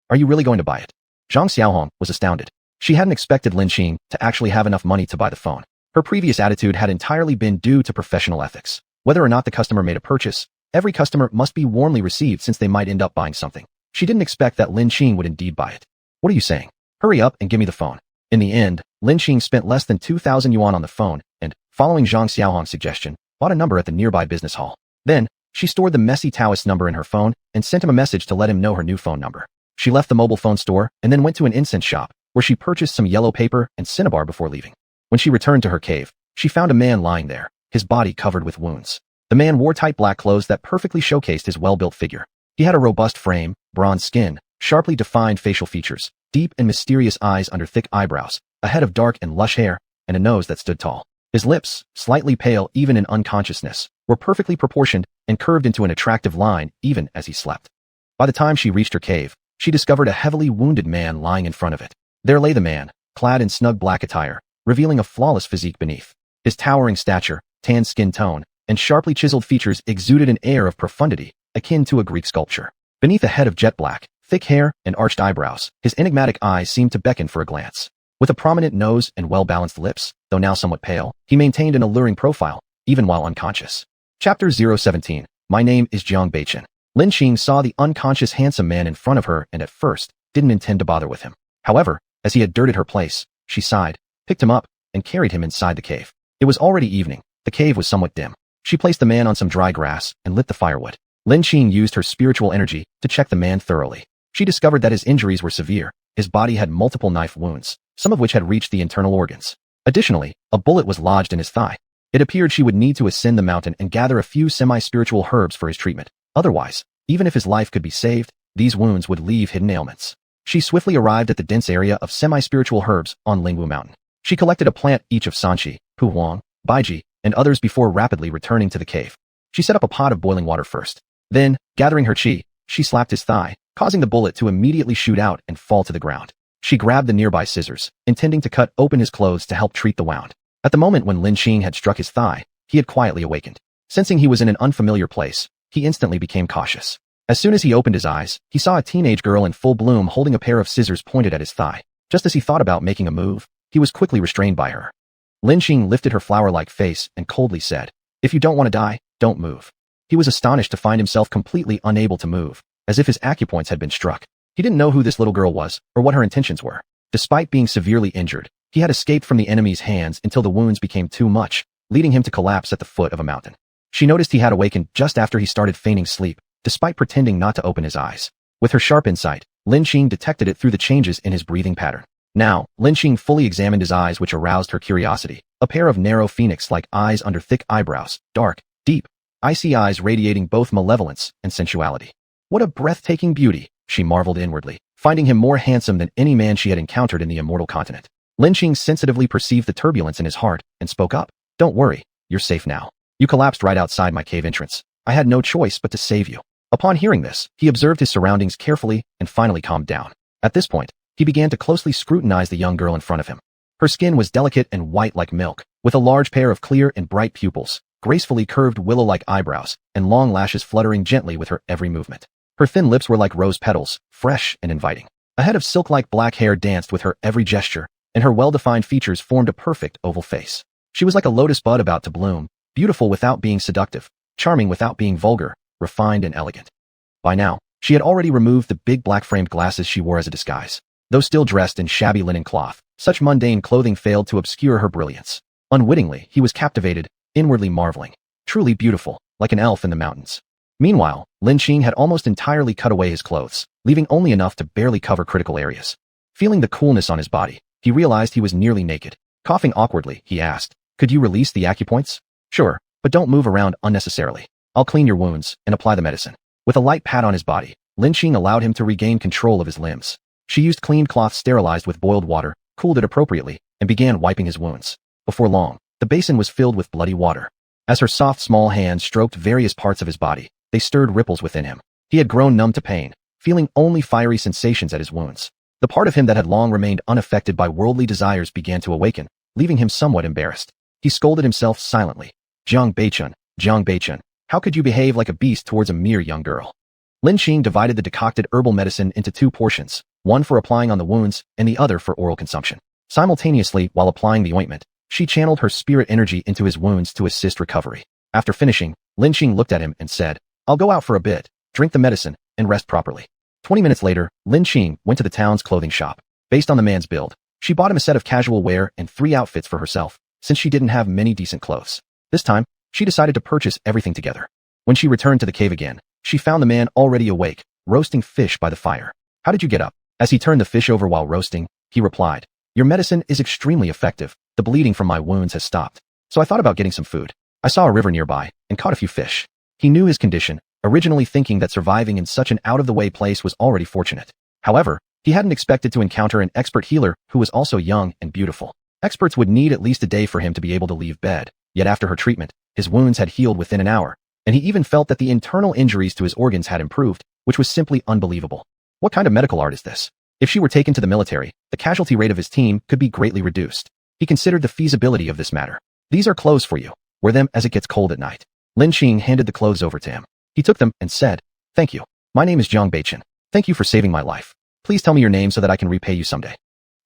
Are you really going to buy it?" Jiang Xiaohong was astounded. She hadn't expected Lin Xing to actually have enough money to buy the phone. Her previous attitude had entirely been due to professional ethics. Whether or not the customer made a purchase, every customer must be warmly received since they might end up buying something. She didn't expect that Lin Xing would indeed buy it. "What are you saying? Hurry up and give me the phone." In the end, Lin Qing spent less than 2,000 yuan on the phone and, following Zhang Xiaohong's suggestion, bought a number at the nearby business hall. Then, she stored the messy Taoist number in her phone and sent him a message to let him know her new phone number. She left the mobile phone store and then went to an incense shop, where she purchased some yellow paper and cinnabar before leaving. When she returned to her cave, she found a man lying there, his body covered with wounds. The man wore tight black clothes that perfectly showcased his well-built figure. He had a robust frame, bronze skin, sharply defined facial features, deep and mysterious eyes under thick eyebrows, a head of dark and lush hair, and a nose that stood tall. His lips, slightly pale even in unconsciousness, were perfectly proportioned and curved into an attractive line even as he slept. By the time she reached her cave, she discovered a heavily wounded man lying in front of it. There lay the man, clad in snug black attire, revealing a flawless physique beneath. His towering stature, tan skin tone, and sharply chiseled features exuded an air of profundity, akin to a Greek sculpture. Beneath a head of jet black, thick hair, and arched eyebrows, his enigmatic eyes seemed to beckon for a glance. With a prominent nose and well-balanced lips, though now somewhat pale, he maintained an alluring profile, even while unconscious. Chapter 017. My name is Jiang Beichen. Lin Qing saw the unconscious handsome man in front of her and at first, didn't intend to bother with him. However, as he had dirted her place, she sighed, picked him up, and carried him inside the cave. It was already evening. The cave was somewhat dim. She placed the man on some dry grass and lit the firewood. Lin Qing used her spiritual energy to check the man thoroughly. She discovered that his injuries were severe. His body had multiple knife wounds, some of which had reached the internal organs. Additionally, a bullet was lodged in his thigh. It appeared she would need to ascend the mountain and gather a few semi-spiritual herbs for his treatment. Otherwise, even if his life could be saved, these wounds would leave hidden ailments. She swiftly arrived at the dense area of semi-spiritual herbs on Lingwu Mountain. She collected a plant each of Sanchi, Puhuang, Baiji, and others before rapidly returning to the cave. She set up a pot of boiling water first. Then, gathering her qi, she slapped his thigh, causing the bullet to immediately shoot out and fall to the ground. She grabbed the nearby scissors, intending to cut open his clothes to help treat the wound. At the moment when Lin Qing had struck his thigh, he had quietly awakened. Sensing he was in an unfamiliar place, he instantly became cautious. As soon as he opened his eyes, he saw a teenage girl in full bloom holding a pair of scissors pointed at his thigh. Just as he thought about making a move, he was quickly restrained by her. Lin Qing lifted her flower-like face and coldly said, "If you don't want to die, don't move." He was astonished to find himself completely unable to move, as if his acupoints had been struck. He didn't know who this little girl was, or what her intentions were. Despite being severely injured, he had escaped from the enemy's hands until the wounds became too much, leading him to collapse at the foot of a mountain. She noticed he had awakened just after he started feigning sleep, despite pretending not to open his eyes. With her sharp insight, Lin Qing detected it through the changes in his breathing pattern. Now, Lin Qing fully examined his eyes, which aroused her curiosity. A pair of narrow phoenix-like eyes under thick eyebrows, dark, deep, icy eyes radiating both malevolence and sensuality. What a breathtaking beauty, she marveled inwardly, finding him more handsome than any man she had encountered in the immortal continent. Lin Qing sensitively perceived the turbulence in his heart and spoke up. "Don't worry, you're safe now. You collapsed right outside my cave entrance. I had no choice but to save you." Upon hearing this, he observed his surroundings carefully and finally calmed down. At this point, he began to closely scrutinize the young girl in front of him. Her skin was delicate and white like milk, with a large pair of clear and bright pupils, gracefully curved willow-like eyebrows, and long lashes fluttering gently with her every movement. Her thin lips were like rose petals, fresh and inviting. A head of silk-like black hair danced with her every gesture, and her well-defined features formed a perfect oval face. She was like a lotus bud about to bloom, beautiful without being seductive, charming without being vulgar, refined and elegant. By now, she had already removed the big black-framed glasses she wore as a disguise. Though still dressed in shabby linen cloth, such mundane clothing failed to obscure her brilliance. Unwittingly, he was captivated, inwardly marveling. Truly beautiful, like an elf in the mountains. Meanwhile, Lin Qing had almost entirely cut away his clothes, leaving only enough to barely cover critical areas. Feeling the coolness on his body, he realized he was nearly naked. Coughing awkwardly, he asked, "Could you release the acupoints?" "Sure, but don't move around unnecessarily. I'll clean your wounds and apply the medicine." With a light pat on his body, Lin Qing allowed him to regain control of his limbs. She used clean cloth sterilized with boiled water, cooled it appropriately, and began wiping his wounds. Before long, the basin was filled with bloody water. As her soft small hands stroked various parts of his body, they stirred ripples within him. He had grown numb to pain, feeling only fiery sensations at his wounds. The part of him that had long remained unaffected by worldly desires began to awaken, leaving him somewhat embarrassed. He scolded himself silently. Jiang Beichen, how could you behave like a beast towards a mere young girl?" Lin Qing divided the decocted herbal medicine into 2 portions, one for applying on the wounds and the other for oral consumption. Simultaneously, while applying the ointment, she channeled her spirit energy into his wounds to assist recovery. After finishing, Lin Qing looked at him and said, "I'll go out for a bit, drink the medicine, and rest properly." 20 minutes later, Lin Qing went to the town's clothing shop. Based on the man's build, She bought him a set of casual wear and 3 outfits for herself, since she didn't have many decent clothes. This time, she decided to purchase everything together. When she returned to the cave again, she found the man already awake, roasting fish by the fire. How did you get up? As he turned the fish over while roasting, he replied, your medicine is extremely effective. The bleeding from my wounds has stopped. So I thought about getting some food. I saw a river nearby and caught a few fish. He knew his condition, originally thinking that surviving in such an out-of-the-way place was already fortunate. However, he hadn't expected to encounter an expert healer who was also young and beautiful. Experts would need at least a day for him to be able to leave bed, yet after her treatment, his wounds had healed within an hour, and he even felt that the internal injuries to his organs had improved, which was simply unbelievable. What kind of medical art is this? If she were taken to the military, the casualty rate of his team could be greatly reduced. He considered the feasibility of this matter. These are clothes for you. Wear them as it gets cold at night. Lin Xing handed the clothes over to him. He took them and said, thank you. My name is Jiang Family. Thank you for saving my life. Please tell me your name so that I can repay you someday.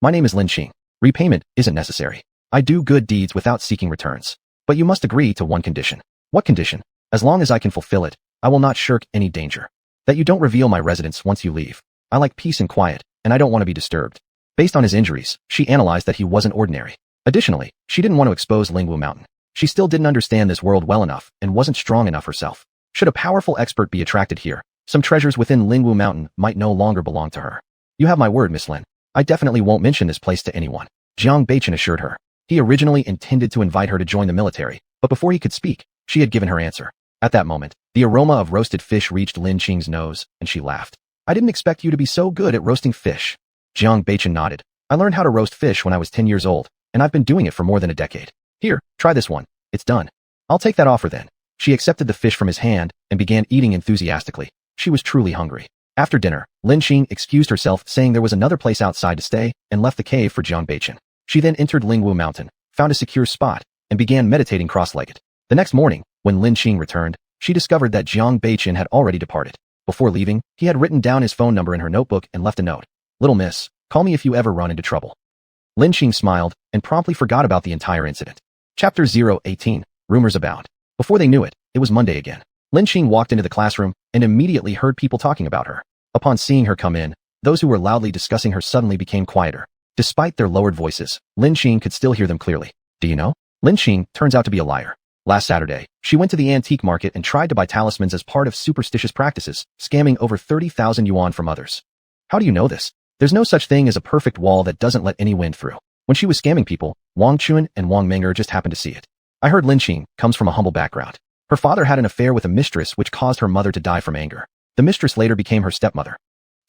My name is Lin Xing. Repayment isn't necessary. I do good deeds without seeking returns. But you must agree to one condition. What condition? As long as I can fulfill it, I will not shirk any danger. That you don't reveal my residence once you leave. I like peace and quiet, and I don't want to be disturbed. Based on his injuries, she analyzed that he wasn't ordinary. Additionally, she didn't want to expose Lingwu Mountain. She still didn't understand this world well enough and wasn't strong enough herself. Should a powerful expert be attracted here, some treasures within Lingwu Mountain might no longer belong to her. You have my word, Miss Lin. I definitely won't mention this place to anyone. Jiang Family assured her. He originally intended to invite her to join the military, but before he could speak, she had given her answer. At that moment, the aroma of roasted fish reached Lin Xing's nose, and she laughed. I didn't expect you to be so good at roasting fish. Jiang Family nodded. I learned how to roast fish when I was 10 years old, and I've been doing it for more than a decade. Here, try this one. It's done. I'll take that offer then. She accepted the fish from his hand and began eating enthusiastically. She was truly hungry. After dinner, Lin Xing excused herself, saying there was another place outside to stay, and left the cave for Jiang Family. She then entered Lingwu Mountain, found a secure spot, and began meditating cross-legged. The next morning, when Lin Xing returned, she discovered that Jiang Family had already departed. Before leaving, he had written down his phone number in her notebook and left a note. Little miss, call me if you ever run into trouble. Lin Xing smiled and promptly forgot about the entire incident. Chapter 018, Rumors Abound. Before they knew it, it was Monday again. Lin Xing walked into the classroom and immediately heard people talking about her. Upon seeing her come in, those who were loudly discussing her suddenly became quieter. Despite their lowered voices, Lin Xing could still hear them clearly. Do you know? Lin Xing turns out to be a liar. Last Saturday, she went to the antique market and tried to buy talismans as part of superstitious practices, scamming over 30,000 yuan from others. How do you know this? There's no such thing as a perfect wall that doesn't let any wind through. When she was scamming people, Wang Chun and Wang Meng'er just happened to see it. I heard Lin Xing comes from a humble background. Her father had an affair with a mistress which caused her mother to die from anger. The mistress later became her stepmother.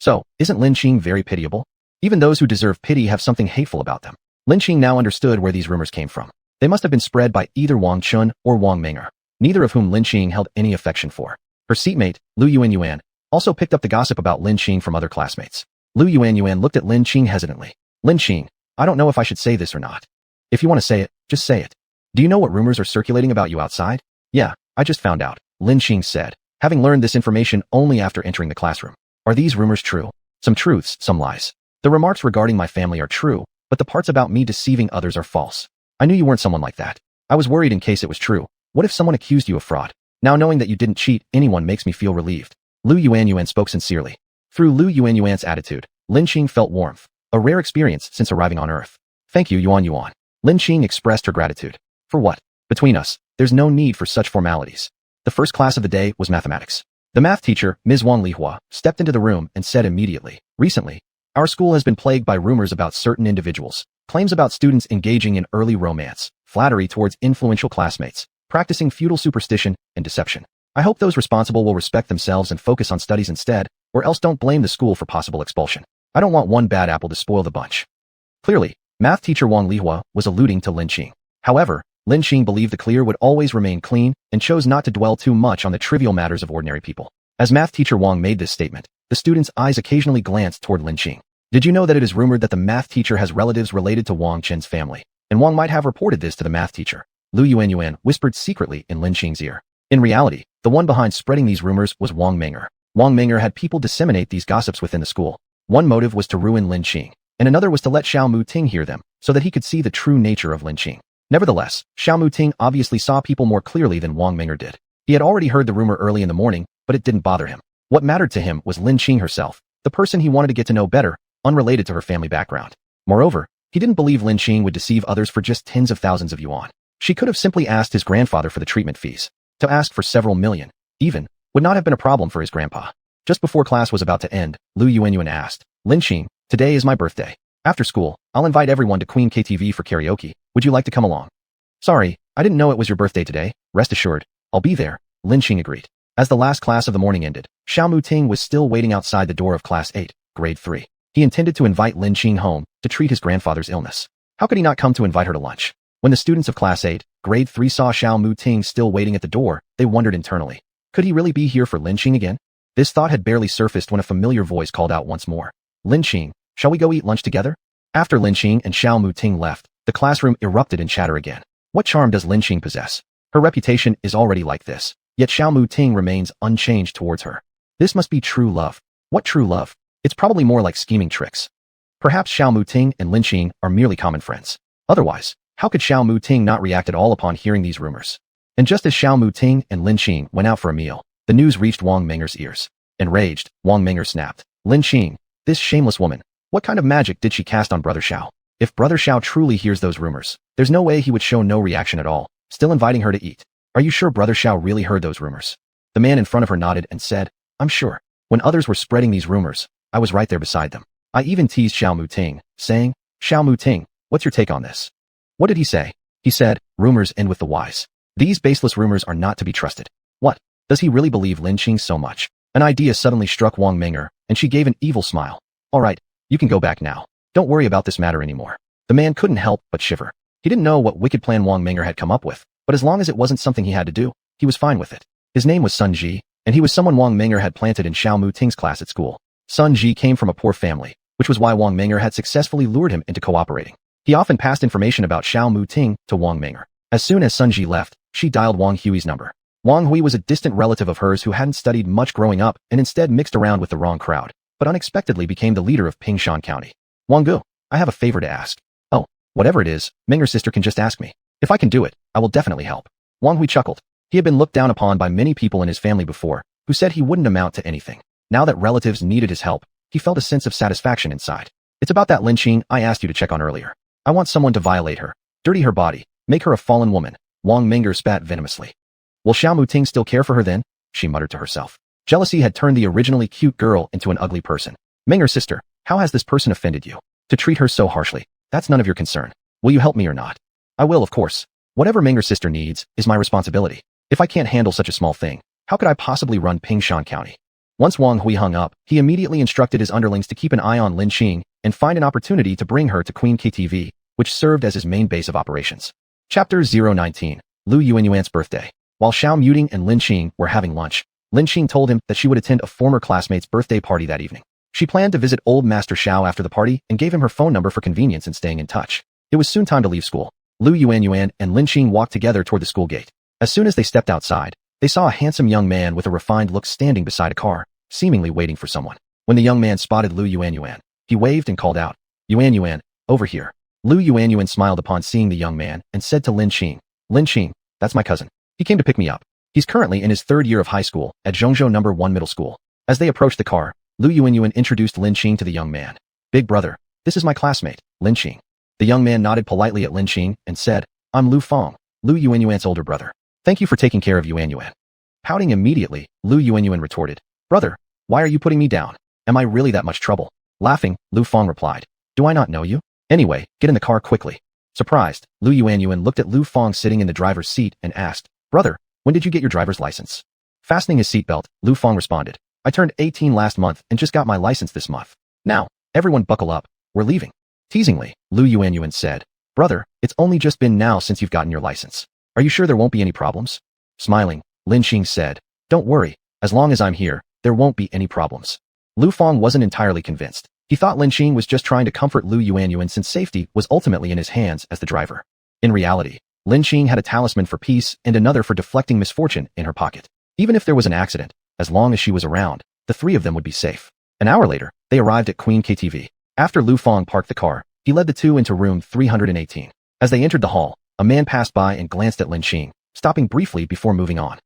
So, isn't Lin Xing very pitiable? Even those who deserve pity have something hateful about them. Lin Xing now understood where these rumors came from. They must have been spread by either Wang Chun or Wang Meng'er, neither of whom Lin Xing held any affection for. Her seatmate, Lu Yuanyuan, also picked up the gossip about Lin Xing from other classmates. Lu Yuanyuan looked at Lin Xing hesitantly. Lin Xing, I don't know if I should say this or not. If you want to say it, just say it. Do you know what rumors are circulating about you outside? Yeah, I just found out, Lin Xing said, having learned this information only after entering the classroom. Are these rumors true? Some truths, some lies. The remarks regarding my family are true, but the parts about me deceiving others are false. I knew you weren't someone like that. I was worried in case it was true. What if someone accused you of fraud? Now knowing that you didn't cheat anyone makes me feel relieved. Lu Yuanyuan spoke sincerely. Through Lu Yuanyuan's attitude, Lin Xing felt warmth, a rare experience since arriving on Earth. Thank you, Yuan Yuan. Lin Xing expressed her gratitude. For what? Between us, there's no need for such formalities. The first class of the day was mathematics. The math teacher, Ms. Wang Lihua, stepped into the room and said immediately, recently, our school has been plagued by rumors about certain individuals, claims about students engaging in early romance, flattery towards influential classmates, practicing feudal superstition, and deception. I hope those responsible will respect themselves and focus on studies instead, or else don't blame the school for possible expulsion. I don't want one bad apple to spoil the bunch. Clearly, math teacher Wang Lihua was alluding to Lin Xing. However, Lin Xing believed the clear would always remain clean and chose not to dwell too much on the trivial matters of ordinary people. As math teacher Wang made this statement, the students' eyes occasionally glanced toward Lin Xing. Did you know that it is rumored that the math teacher has relatives related to Wang Chen's family? And Wang might have reported this to the math teacher. Lu Yuanyuan whispered secretly in Lin Xing's ear. In reality, the one behind spreading these rumors was Wang Meng'er. Wang Meng'er had people disseminate these gossips within the school. One motive was to ruin Lin Xing, and another was to let Xiao Muting hear them, so that he could see the true nature of Lin Xing. Nevertheless, Xiao Muting obviously saw people more clearly than Wang Meng'er did. He had already heard the rumor early in the morning, but it didn't bother him. What mattered to him was Lin Xing herself, the person he wanted to get to know better, unrelated to her family background. Moreover, He didn't believe Lin Qing would deceive others for just tens of thousands of yuan. She could have simply asked his grandfather for the treatment fees. To ask for several million, even, would not have been a problem for his grandpa. Just before class was about to end, Lu Yuanyuan asked, Lin Qing, today is my birthday. After school, I'll invite everyone to Queen KTV for karaoke. Would you like to come along? Sorry, I didn't know it was your birthday today. Rest assured, I'll be there, Lin Qing agreed. As the last class of the morning ended, Xiao Muting was still waiting outside the door of Class 8, Grade 3. He intended to invite Lin Qing home to treat his grandfather's illness. How could he not come to invite her to lunch? When the students of Class 8, Grade 3 saw Xiao Muting still waiting at the door, they wondered internally. Could he really be here for Lin Qing again? This thought had barely surfaced when a familiar voice called out once more. Lin Qing, shall we go eat lunch together? After Lin Qing and Xiao Muting left, the classroom erupted in chatter again. What charm does Lin Qing possess? Her reputation is already like this, yet Xiao Muting remains unchanged towards her. This must be true love. What true love? It's probably more like scheming tricks. Perhaps Xiao Muting and Lin Qing are merely common friends. Otherwise, how could Xiao Muting not react at all upon hearing these rumors? And just as Xiao Muting and Lin Qing went out for a meal, the news reached Wang Menger's ears. Enraged, Wang Menger snapped. Lin Qing, this shameless woman, what kind of magic did she cast on Brother Xiao? If Brother Xiao truly hears those rumors, there's no way he would show no reaction at all, still inviting her to eat. Are you sure Brother Xiao really heard those rumors? The man in front of her nodded and said, I'm sure. When others were spreading these rumors, I was right there beside them. I even teased Xiao Muting, saying, Xiao Muting, what's your take on this? What did he say? He said, rumors end with the wise. These baseless rumors are not to be trusted. What? Does he really believe Lin Qing so much? An idea suddenly struck Wang Menger, and she gave an evil smile. All right, you can go back now. Don't worry about this matter anymore. The man couldn't help but shiver. He didn't know what wicked plan Wang Menger had come up with, but as long as it wasn't something he had to do, he was fine with it. His name was Sun Ji, and he was someone Wang Menger had planted in Xiao Muting's class at school. Sun Ji came from a poor family, which was why Wang Menger had successfully lured him into cooperating. He often passed information about Xiao Muting to Wang Menger. As soon as Sun Ji left, she dialed Wang Hui's number. Wang Hui was a distant relative of hers who hadn't studied much growing up and instead mixed around with the wrong crowd, but unexpectedly became the leader of Pingshan County. Wang Gu, I have a favor to ask. Oh, whatever it is, Menger's sister can just ask me. If I can do it, I will definitely help. Wang Hui chuckled. He had been looked down upon by many people in his family before, who said he wouldn't amount to anything. Now that relatives needed his help, he felt a sense of satisfaction inside. It's about that Lin Qing I asked you to check on earlier. I want someone to violate her, dirty her body, make her a fallen woman. Wang Menger spat venomously. Will Xiao Muting still care for her then? She muttered to herself. Jealousy had turned the originally cute girl into an ugly person. Menger's sister, how has this person offended you? To treat her so harshly, that's none of your concern. Will you help me or not? I will, of course. Whatever Menger's sister needs is my responsibility. If I can't handle such a small thing, how could I possibly run Pingshan County? Once Wang Hui hung up, he immediately instructed his underlings to keep an eye on Lin Qing and find an opportunity to bring her to Queen KTV, which served as his main base of operations. Chapter 019, Lu Yuanyuan's birthday. While Xiao Muting and Lin Qing were having lunch, Lin Qing told him that she would attend a former classmate's birthday party that evening. She planned to visit old Master Xiao after the party and gave him her phone number for convenience in staying in touch. It was soon time to leave school. Lu Yuanyuan and Lin Qing walked together toward the school gate. As soon as they stepped outside, they saw a handsome young man with a refined look standing beside a car, seemingly waiting for someone. When the young man spotted Lu Yuanyuan, he waved and called out, Yuanyuan, over here. Lu Yuanyuan smiled upon seeing the young man and said to Lin Qing, that's my cousin. He came to pick me up. He's currently in his third year of high school at Zhongzhou No. 1 Middle School. As they approached the car, Lu Yuanyuan introduced Lin Qing to the young man. Big brother, this is my classmate, Lin Qing. The young man nodded politely at Lin Qing and said, I'm Lu Fong, Lu Yuanyuan's older brother. Thank you for taking care of Yuanyuan. Pouting immediately, Lu Yuanyuan retorted, brother, why are you putting me down? Am I really that much trouble? Laughing, Lu Fong replied, do I not know you? Anyway, get in the car quickly. Surprised, Lu Yuanyuan looked at Lu Fong sitting in the driver's seat and asked, brother, when did you get your driver's license? Fastening his seatbelt, Lu Fong responded, I turned 18 last month and just got my license this month. Now, everyone buckle up, we're leaving. Teasingly, Lu Yuanyuan said, brother, it's only just been now since you've gotten your license. Are you sure there won't be any problems? Smiling, Lin Qing said, don't worry, as long as I'm here, there won't be any problems. Lu Fong wasn't entirely convinced. He thought Lin Qing was just trying to comfort Lu Yuanyuan since safety was ultimately in his hands as the driver. In reality, Lin Qing had a talisman for peace and another for deflecting misfortune in her pocket. Even if there was an accident, as long as she was around, the three of them would be safe. An hour later, they arrived at Queen KTV. After Lu Fong parked the car, he led the two into room 318. As they entered the hall, a man passed by and glanced at Lin Qing, stopping briefly before moving on.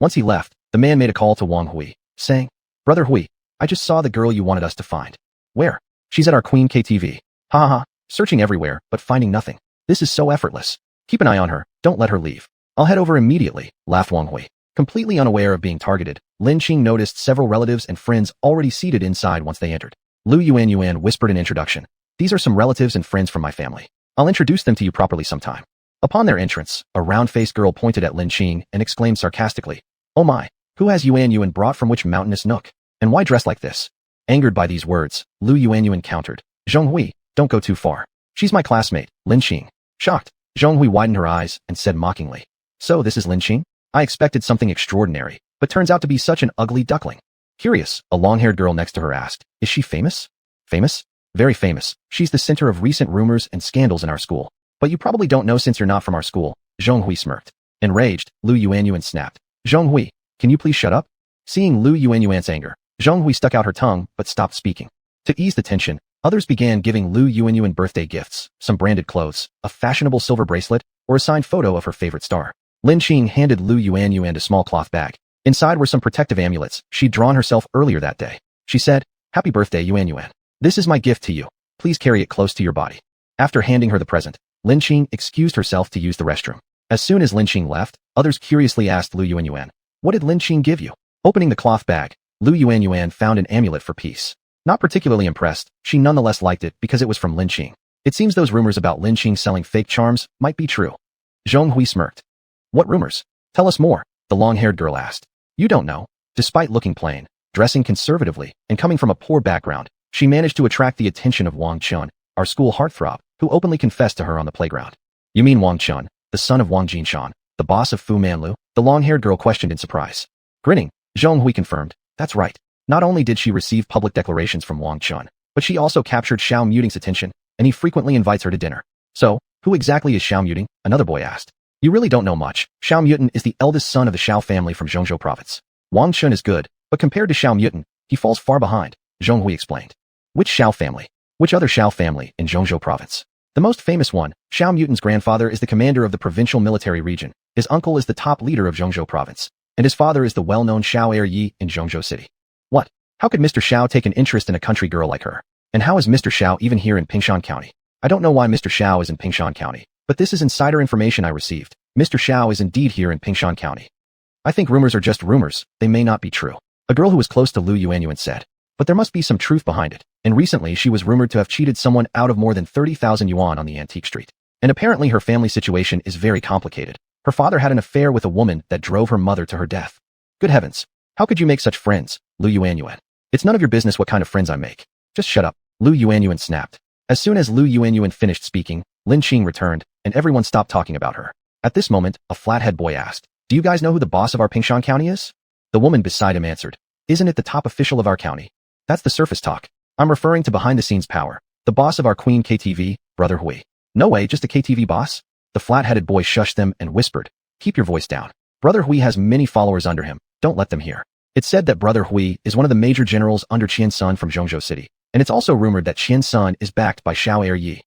Once he left, the man made a call to Wang Hui, saying, Brother Hui, I just saw the girl you wanted us to find. Where? She's at our Queen KTV. Ha ha ha. searching everywhere, but finding nothing. This is so effortless. Keep an eye on her, don't let her leave. I'll head over immediately, laughed Wang Hui. Completely unaware of being targeted, Lin Qing noticed several relatives and friends already seated inside once they entered. Lu Yuan whispered in introduction. These are some relatives and friends from my family. I'll introduce them to you properly sometime. Upon their entrance, a round-faced girl pointed at Lin Qing and exclaimed sarcastically, "Oh my, who has Yuan brought from which mountainous nook? And why dress like this?" Angered by these words, Lu Yuan countered, "Zhong Hui, don't go too far. She's my classmate, Lin Qing." Shocked, Zhong Hui widened her eyes and said mockingly, "So this is Lin Qing? I expected something extraordinary, but turns out to be such an ugly duckling." Curious, a long-haired girl next to her asked, "Is she famous?" "Famous? Very famous. She's the center of recent rumors and scandals in our school. But you probably don't know since you're not from our school." Zhong Hui smirked. Enraged, Lu Yuan snapped, "Zhong Hui, can you please shut up?" Seeing Lu Yuan's anger, Zhong Hui stuck out her tongue but stopped speaking. To ease the tension, others began giving Lu Yuan birthday gifts, some branded clothes, a fashionable silver bracelet, or a signed photo of her favorite star. Lin Qing handed Lu Yuan a small cloth bag. Inside were some protective amulets she'd drawn herself earlier that day. She said, "Happy birthday, Yuan. This is my gift to you. Please carry it close to your body." After handing her the present, Lin Qing excused herself to use the restroom. As soon as Lin Qing left, others curiously asked Lu Yuan, "What did Lin Qing give you?" Opening the cloth bag, Lu Yuan found an amulet for peace. Not particularly impressed, she nonetheless liked it because it was from Lin Qing. It seems those rumors about Lin Qing selling fake charms might be true. Zhong Hui smirked. "What rumors? Tell us more," the long-haired girl asked. "You don't know." Despite looking plain, dressing conservatively, and coming from a poor background, she managed to attract the attention of Wang Chun, our school heartthrob, who openly confessed to her on the playground. "You mean Wang Chun, the son of Wang Jinshan, the boss of Fu Manlu?" the long-haired girl questioned in surprise. Grinning, Zhong Hui confirmed, "That's right. Not only did she receive public declarations from Wang Chun, but she also captured Xiao Muting's attention, and he frequently invites her to dinner." "So, who exactly is Xiao Muting?" another boy asked. "You really don't know much. Xiao Muting is the eldest son of the Xiao family from Zhongzhou province. Wang Chun is good, but compared to Xiao Muting, he falls far behind," Zhong Hui explained. "Which Xiao family? Which other Xiao family in Zhongzhou province?" "The most famous one. Xiao Muting's grandfather is the commander of the provincial military region, his uncle is the top leader of Zhongzhou province, and his father is the well-known Xiao heir Yi in Zhongzhou city." "What? How could Mr. Xiao take an interest in a country girl like her? And how is Mr. Xiao even here in Pingshan County?" "I don't know why Mr. Xiao is in Pingshan County, but this is insider information I received. Mr. Xiao is indeed here in Pingshan County." "I think rumors are just rumors, they may not be true," a girl who was close to Lu Yuan said. "But there must be some truth behind it, and recently she was rumored to have cheated someone out of more than 30,000 yuan on the antique street. And apparently her family situation is very complicated. Her father had an affair with a woman that drove her mother to her death." "Good heavens, how could you make such friends, Lu Yuan? It's none of your business what kind of friends I make. Just shut up," Lu Yuan snapped. As soon as Lu Yuan finished speaking, Lin Qing returned, and everyone stopped talking about her. At this moment, a flathead boy asked, "Do you guys know who the boss of our Pingshan County is?" The woman beside him answered, "Isn't it the top official of our county?" "That's the surface talk. I'm referring to behind-the-scenes power. The boss of our Queen KTV, Brother Hui." "No way, just a KTV boss?" The flat-headed boy shushed them and whispered, "Keep your voice down. Brother Hui has many followers under him, don't let them hear." It's said that Brother Hui is one of the major generals under Qian Sun from Zhongzhou City, and it's also rumored that Qian Sun is backed by Xiao heir Yi.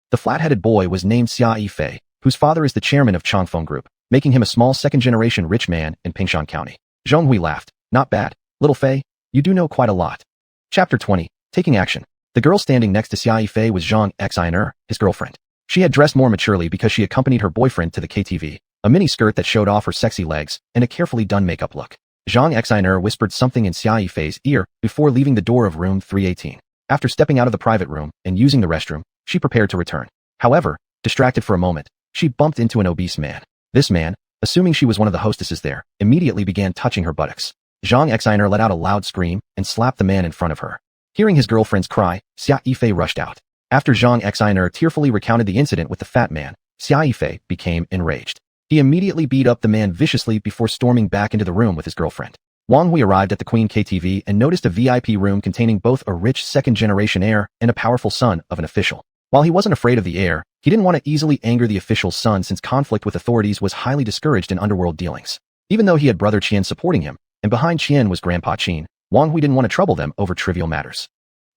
The flat-headed boy was named Xia Yifei, whose father is the chairman of Changfeng Group, making him a small second-generation rich man in Pingshan County. Zhong Hui laughed. "Not bad, little Fei, you do know quite a lot." Chapter 20, Taking Action. The girl standing next to Xia Yifei was Jiang Family, his girlfriend. She had dressed more maturely because she accompanied her boyfriend to the KTV, a mini skirt that showed off her sexy legs, and a carefully done makeup look. Jiang Family whispered something in Xia Yifei's ear before leaving the door of room 318. After stepping out of the private room and using the restroom, she prepared to return. However, distracted for a moment, she bumped into an obese man. This man, assuming she was one of the hostesses there, immediately began touching her buttocks. Jiang Family let out a loud scream and slapped the man in front of her. Hearing his girlfriend's cry, Xia Yifei rushed out. After Jiang Family tearfully recounted the incident with the fat man, Xia Yifei became enraged. He immediately beat up the man viciously before storming back into the room with his girlfriend. Wang Hui arrived at the Queen KTV and noticed a VIP room containing both a rich second-generation heir and a powerful son of an official. While he wasn't afraid of the heir, he didn't want to easily anger the official's son since conflict with authorities was highly discouraged in underworld dealings. Even though he had brother Qian supporting him, and behind Qian was Grandpa Qin, Wang Hui didn't want to trouble them over trivial matters.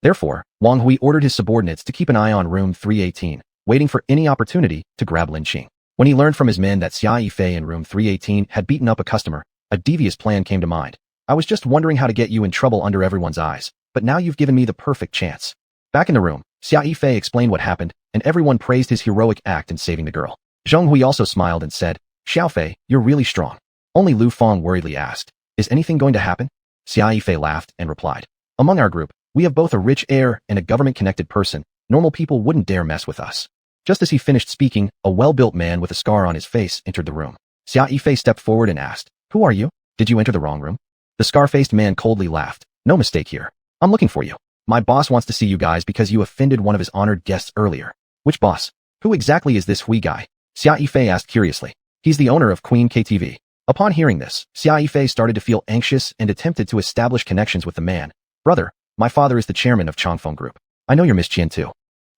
Therefore, Wang Hui ordered his subordinates to keep an eye on room 318, waiting for any opportunity to grab Lin Qing. When he learned from his men that Xia Yifei in room 318 had beaten up a customer, a devious plan came to mind. "I was just wondering how to get you in trouble under everyone's eyes, but now you've given me the perfect chance." Back in the room, Xia Yifei explained what happened, and everyone praised his heroic act in saving the girl. Zheng Hui also smiled and said, Xiaofei, you're really strong. Only Lu Feng worriedly asked, is anything going to happen? Xia Yifei laughed and replied, among our group, we have both a rich heir and a government-connected person. Normal people wouldn't dare mess with us. Just as he finished speaking, a well-built man with a scar on his face entered the room. Xia Yifei stepped forward and asked, who are you? Did you enter the wrong room? The scar-faced man coldly laughed. No mistake here. I'm looking for you. My boss wants to see you guys because you offended one of his honored guests earlier. Which boss? Who exactly is this Hui guy? Xia Yifei asked curiously. He's the owner of Queen KTV. Upon hearing this, Xia Yifei started to feel anxious and attempted to establish connections with the man. Brother, my father is the chairman of Changfeng Group. I know you're Miss Qian too.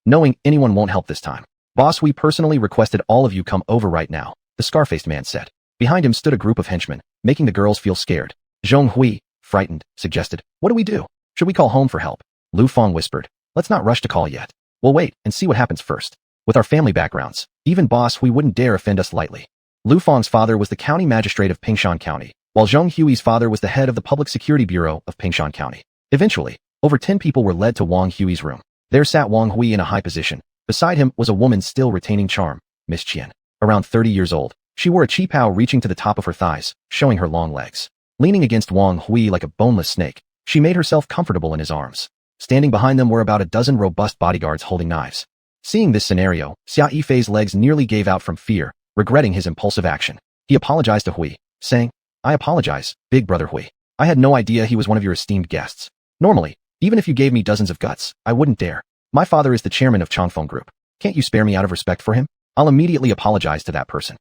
Knowing anyone won't help this time. Boss, we personally requested all of you come over right now, the scar-faced man said. Behind him stood a group of henchmen, making the girls feel scared. Zheng Hui, frightened, suggested, what do we do? Should we call home for help? Lu Feng whispered, let's not rush to call yet. We'll wait and see what happens first. With our family backgrounds, even boss we wouldn't dare offend us lightly. Lu Feng's father was the county magistrate of Pingshan County, while Zheng Hui's father was the head of the Public Security Bureau of Pingshan County. Eventually, over 10 people were led to Wang Hui's room. There sat Wang Hui in a high position. Beside him was a woman still retaining charm, Miss Qian. Around 30 years old, she wore a qipao reaching to the top of her thighs, showing her long legs. Leaning against Wang Hui like a boneless snake, she made herself comfortable in his arms. Standing behind them were about a dozen robust bodyguards holding knives. Seeing this scenario, Xia Yifei's legs nearly gave out from fear, regretting his impulsive action. He apologized to Hui, saying, I apologize, big brother Hui. I had no idea he was one of your esteemed guests. Normally, even if you gave me dozens of guts, I wouldn't dare. My father is the chairman of Changfeng Group. Can't you spare me out of respect for him? I'll immediately apologize to that person.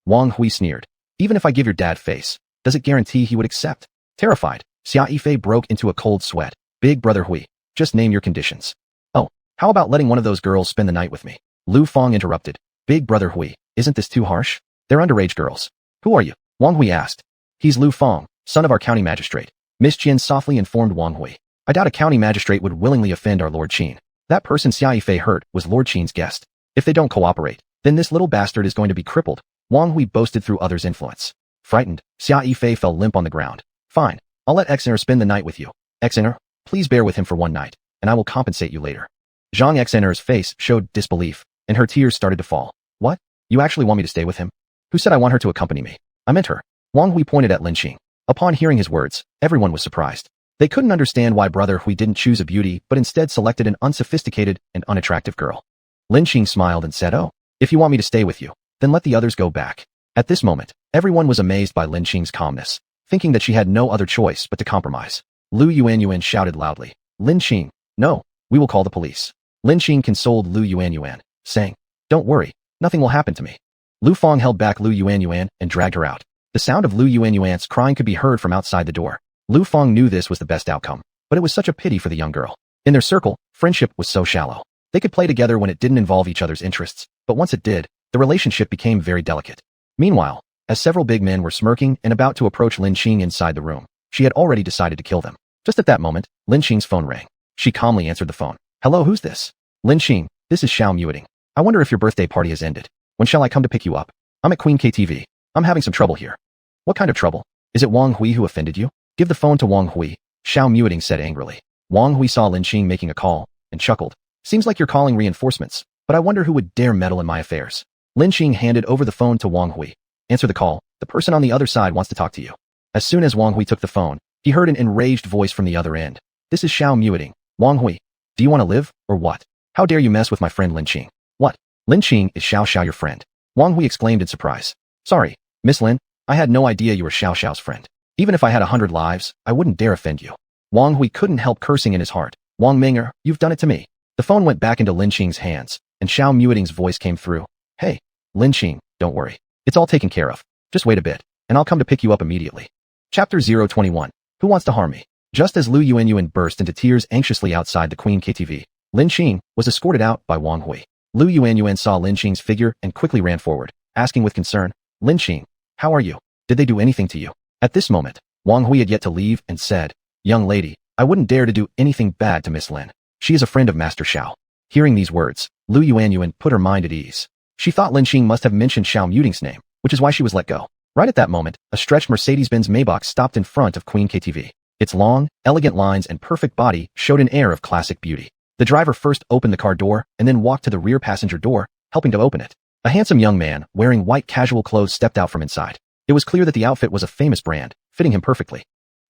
Wang Hui sneered. Even if I give your dad face, does it guarantee he would accept? Terrified, Xia Yifei broke into a cold sweat. Big brother Hui, just name your conditions. Oh, how about letting one of those girls spend the night with me? Lu Feng interrupted. Big brother Hui, isn't this too harsh? They're underage girls. Who are you? Wang Hui asked. He's Lu Feng, son of our county magistrate. Miss Qian softly informed Wang Hui. I doubt a county magistrate would willingly offend our Lord Qin. That person Xia Yifei hurt was Lord Qin's guest. If they don't cooperate, then this little bastard is going to be crippled. Wang Hui boasted through others' influence. Frightened, Xia Yifei fell limp on the ground. Fine, I'll let Xener spend the night with you. Xener, please bear with him for one night, and I will compensate you later. Zhang Xener's face showed disbelief, and her tears started to fall. What? You actually want me to stay with him? Who said I want her to accompany me? I meant her. Wang Hui pointed at Lin Qing. Upon hearing his words, everyone was surprised. They couldn't understand why brother Hui didn't choose a beauty but instead selected an unsophisticated and unattractive girl. Lin Qing smiled and said, oh, if you want me to stay with you, then let the others go back. At this moment, everyone was amazed by Lin Qing's calmness, thinking that she had no other choice but to compromise. Lu Yuanyuan shouted loudly, Lin Qing, no, we will call the police. Lin Qing consoled Lu Yuanyuan, saying, don't worry, nothing will happen to me. Lu Feng held back Lu Yuanyuan and dragged her out. The sound of Lu Yuanyuan's crying could be heard from outside the door. Lu Feng knew this was the best outcome, but it was such a pity for the young girl. In their circle, friendship was so shallow. They could play together when it didn't involve each other's interests, but once it did, the relationship became very delicate. Meanwhile, as several big men were smirking and about to approach Lin Qing inside the room, she had already decided to kill them. Just at that moment, Lin Qing's phone rang. She calmly answered the phone. Hello, who's this? Lin Qing, this is Xiao Muting. I wonder if your birthday party has ended. When shall I come to pick you up? I'm at Queen KTV. I'm having some trouble here. What kind of trouble? Is it Wang Hui who offended you? Give the phone to Wang Hui, Xiao Muting said angrily. Wang Hui saw Lin Qing making a call, and chuckled. Seems like you're calling reinforcements, but I wonder who would dare meddle in my affairs. Lin Qing handed over the phone to Wang Hui. Answer the call, the person on the other side wants to talk to you. As soon as Wang Hui took the phone, he heard an enraged voice from the other end. This is Xiao Muting. Wang Hui, do you want to live, or what? How dare you mess with my friend Lin Qing? What? Lin Qing is Xiao Xiao your friend? Wang Hui exclaimed in surprise. Sorry, Miss Lin, I had no idea you were Xiao Xiao's friend. Even if I had 100 lives, I wouldn't dare offend you. Wang Hui couldn't help cursing in his heart. Wang Ming'er, you've done it to me. The phone went back into Lin Qing's hands, and Xiao Muting's voice came through. Hey, Lin Qing, don't worry. It's all taken care of. Just wait a bit, and I'll come to pick you up immediately. Chapter 021. Who wants to harm me? Just as Lu Yuanyuan burst into tears anxiously outside the Queen KTV, Lin Qing was escorted out by Wang Hui. Lu Yuanyuan saw Lin Qing's figure and quickly ran forward, asking with concern, Lin Qing, how are you? Did they do anything to you? At this moment, Wang Hui had yet to leave and said, young lady, I wouldn't dare to do anything bad to Miss Lin. She is a friend of Master Xiao. Hearing these words, Lu Yuanyuan put her mind at ease. She thought Lin Qing must have mentioned Xiao Muting's name, which is why she was let go. Right at that moment, a stretched Mercedes-Benz Maybach stopped in front of Queen KTV. Its long, elegant lines and perfect body showed an air of classic beauty. The driver first opened the car door and then walked to the rear passenger door, helping to open it. A handsome young man, wearing white casual clothes, stepped out from inside. It was clear that the outfit was a famous brand, fitting him perfectly.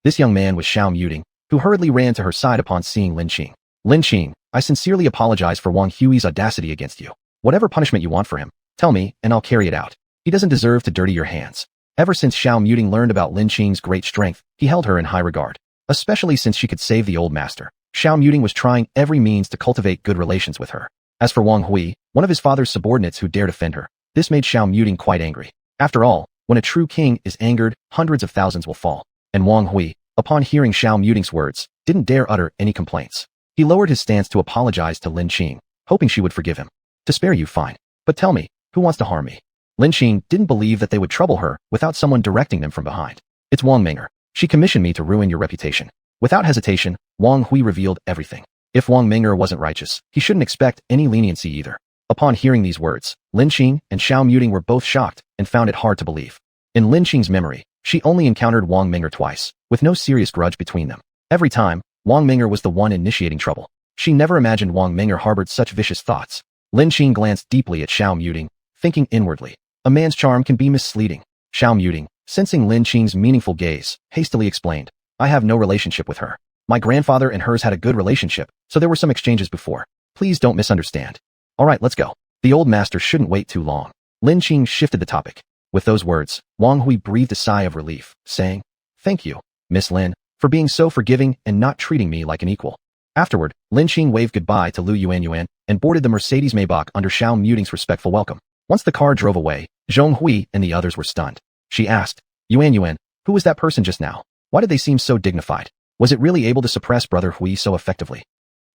This young man was Xiao Muting, who hurriedly ran to her side upon seeing Lin Qing. Lin Qing, I sincerely apologize for Wang Hui's audacity against you. Whatever punishment you want for him, tell me, and I'll carry it out. He doesn't deserve to dirty your hands. Ever since Xiao Muting learned about Lin Qing's great strength, he held her in high regard, especially since she could save the old master. Xiao Muting was trying every means to cultivate good relations with her. As for Wang Hui, one of his father's subordinates who dared offend her, this made Xiao Muting quite angry. After all, when a true king is angered, hundreds of thousands will fall. And Wang Hui, upon hearing Xiao Muting's words, didn't dare utter any complaints. He lowered his stance to apologize to Lin Qing, hoping she would forgive him. To spare you, fine. But tell me, who wants to harm me? Lin Qing didn't believe that they would trouble her without someone directing them from behind. It's Wang Ming'er. She commissioned me to ruin your reputation. Without hesitation, Wang Hui revealed everything. If Wang Ming'er wasn't righteous, he shouldn't expect any leniency either. Upon hearing these words, Lin Qing and Xiao Muting were both shocked and found it hard to believe. In Lin Qing's memory, she only encountered Wang Ming'er twice, with no serious grudge between them. Every time, Wang Ming'er was the one initiating trouble. She never imagined Wang Ming'er harbored such vicious thoughts. Lin Qing glanced deeply at Xiao Muting, thinking inwardly, a man's charm can be misleading. Xiao Muting, sensing Lin Qing's meaningful gaze, hastily explained, I have no relationship with her. My grandfather and hers had a good relationship, so there were some exchanges before. Please don't misunderstand. All right, let's go. The old master shouldn't wait too long. Lin Qing shifted the topic. With those words, Wang Hui breathed a sigh of relief, saying, Thank you, Miss Lin, for being so forgiving and not treating me like an equal. Afterward, Lin Qing waved goodbye to Lu Yuanyuan and boarded the Mercedes Maybach under Xiao Muting's respectful welcome. Once the car drove away, Zhong Hui and the others were stunned. She asked, Yuanyuan, who was that person just now? Why did they seem so dignified? Was it really able to suppress Brother Hui so effectively?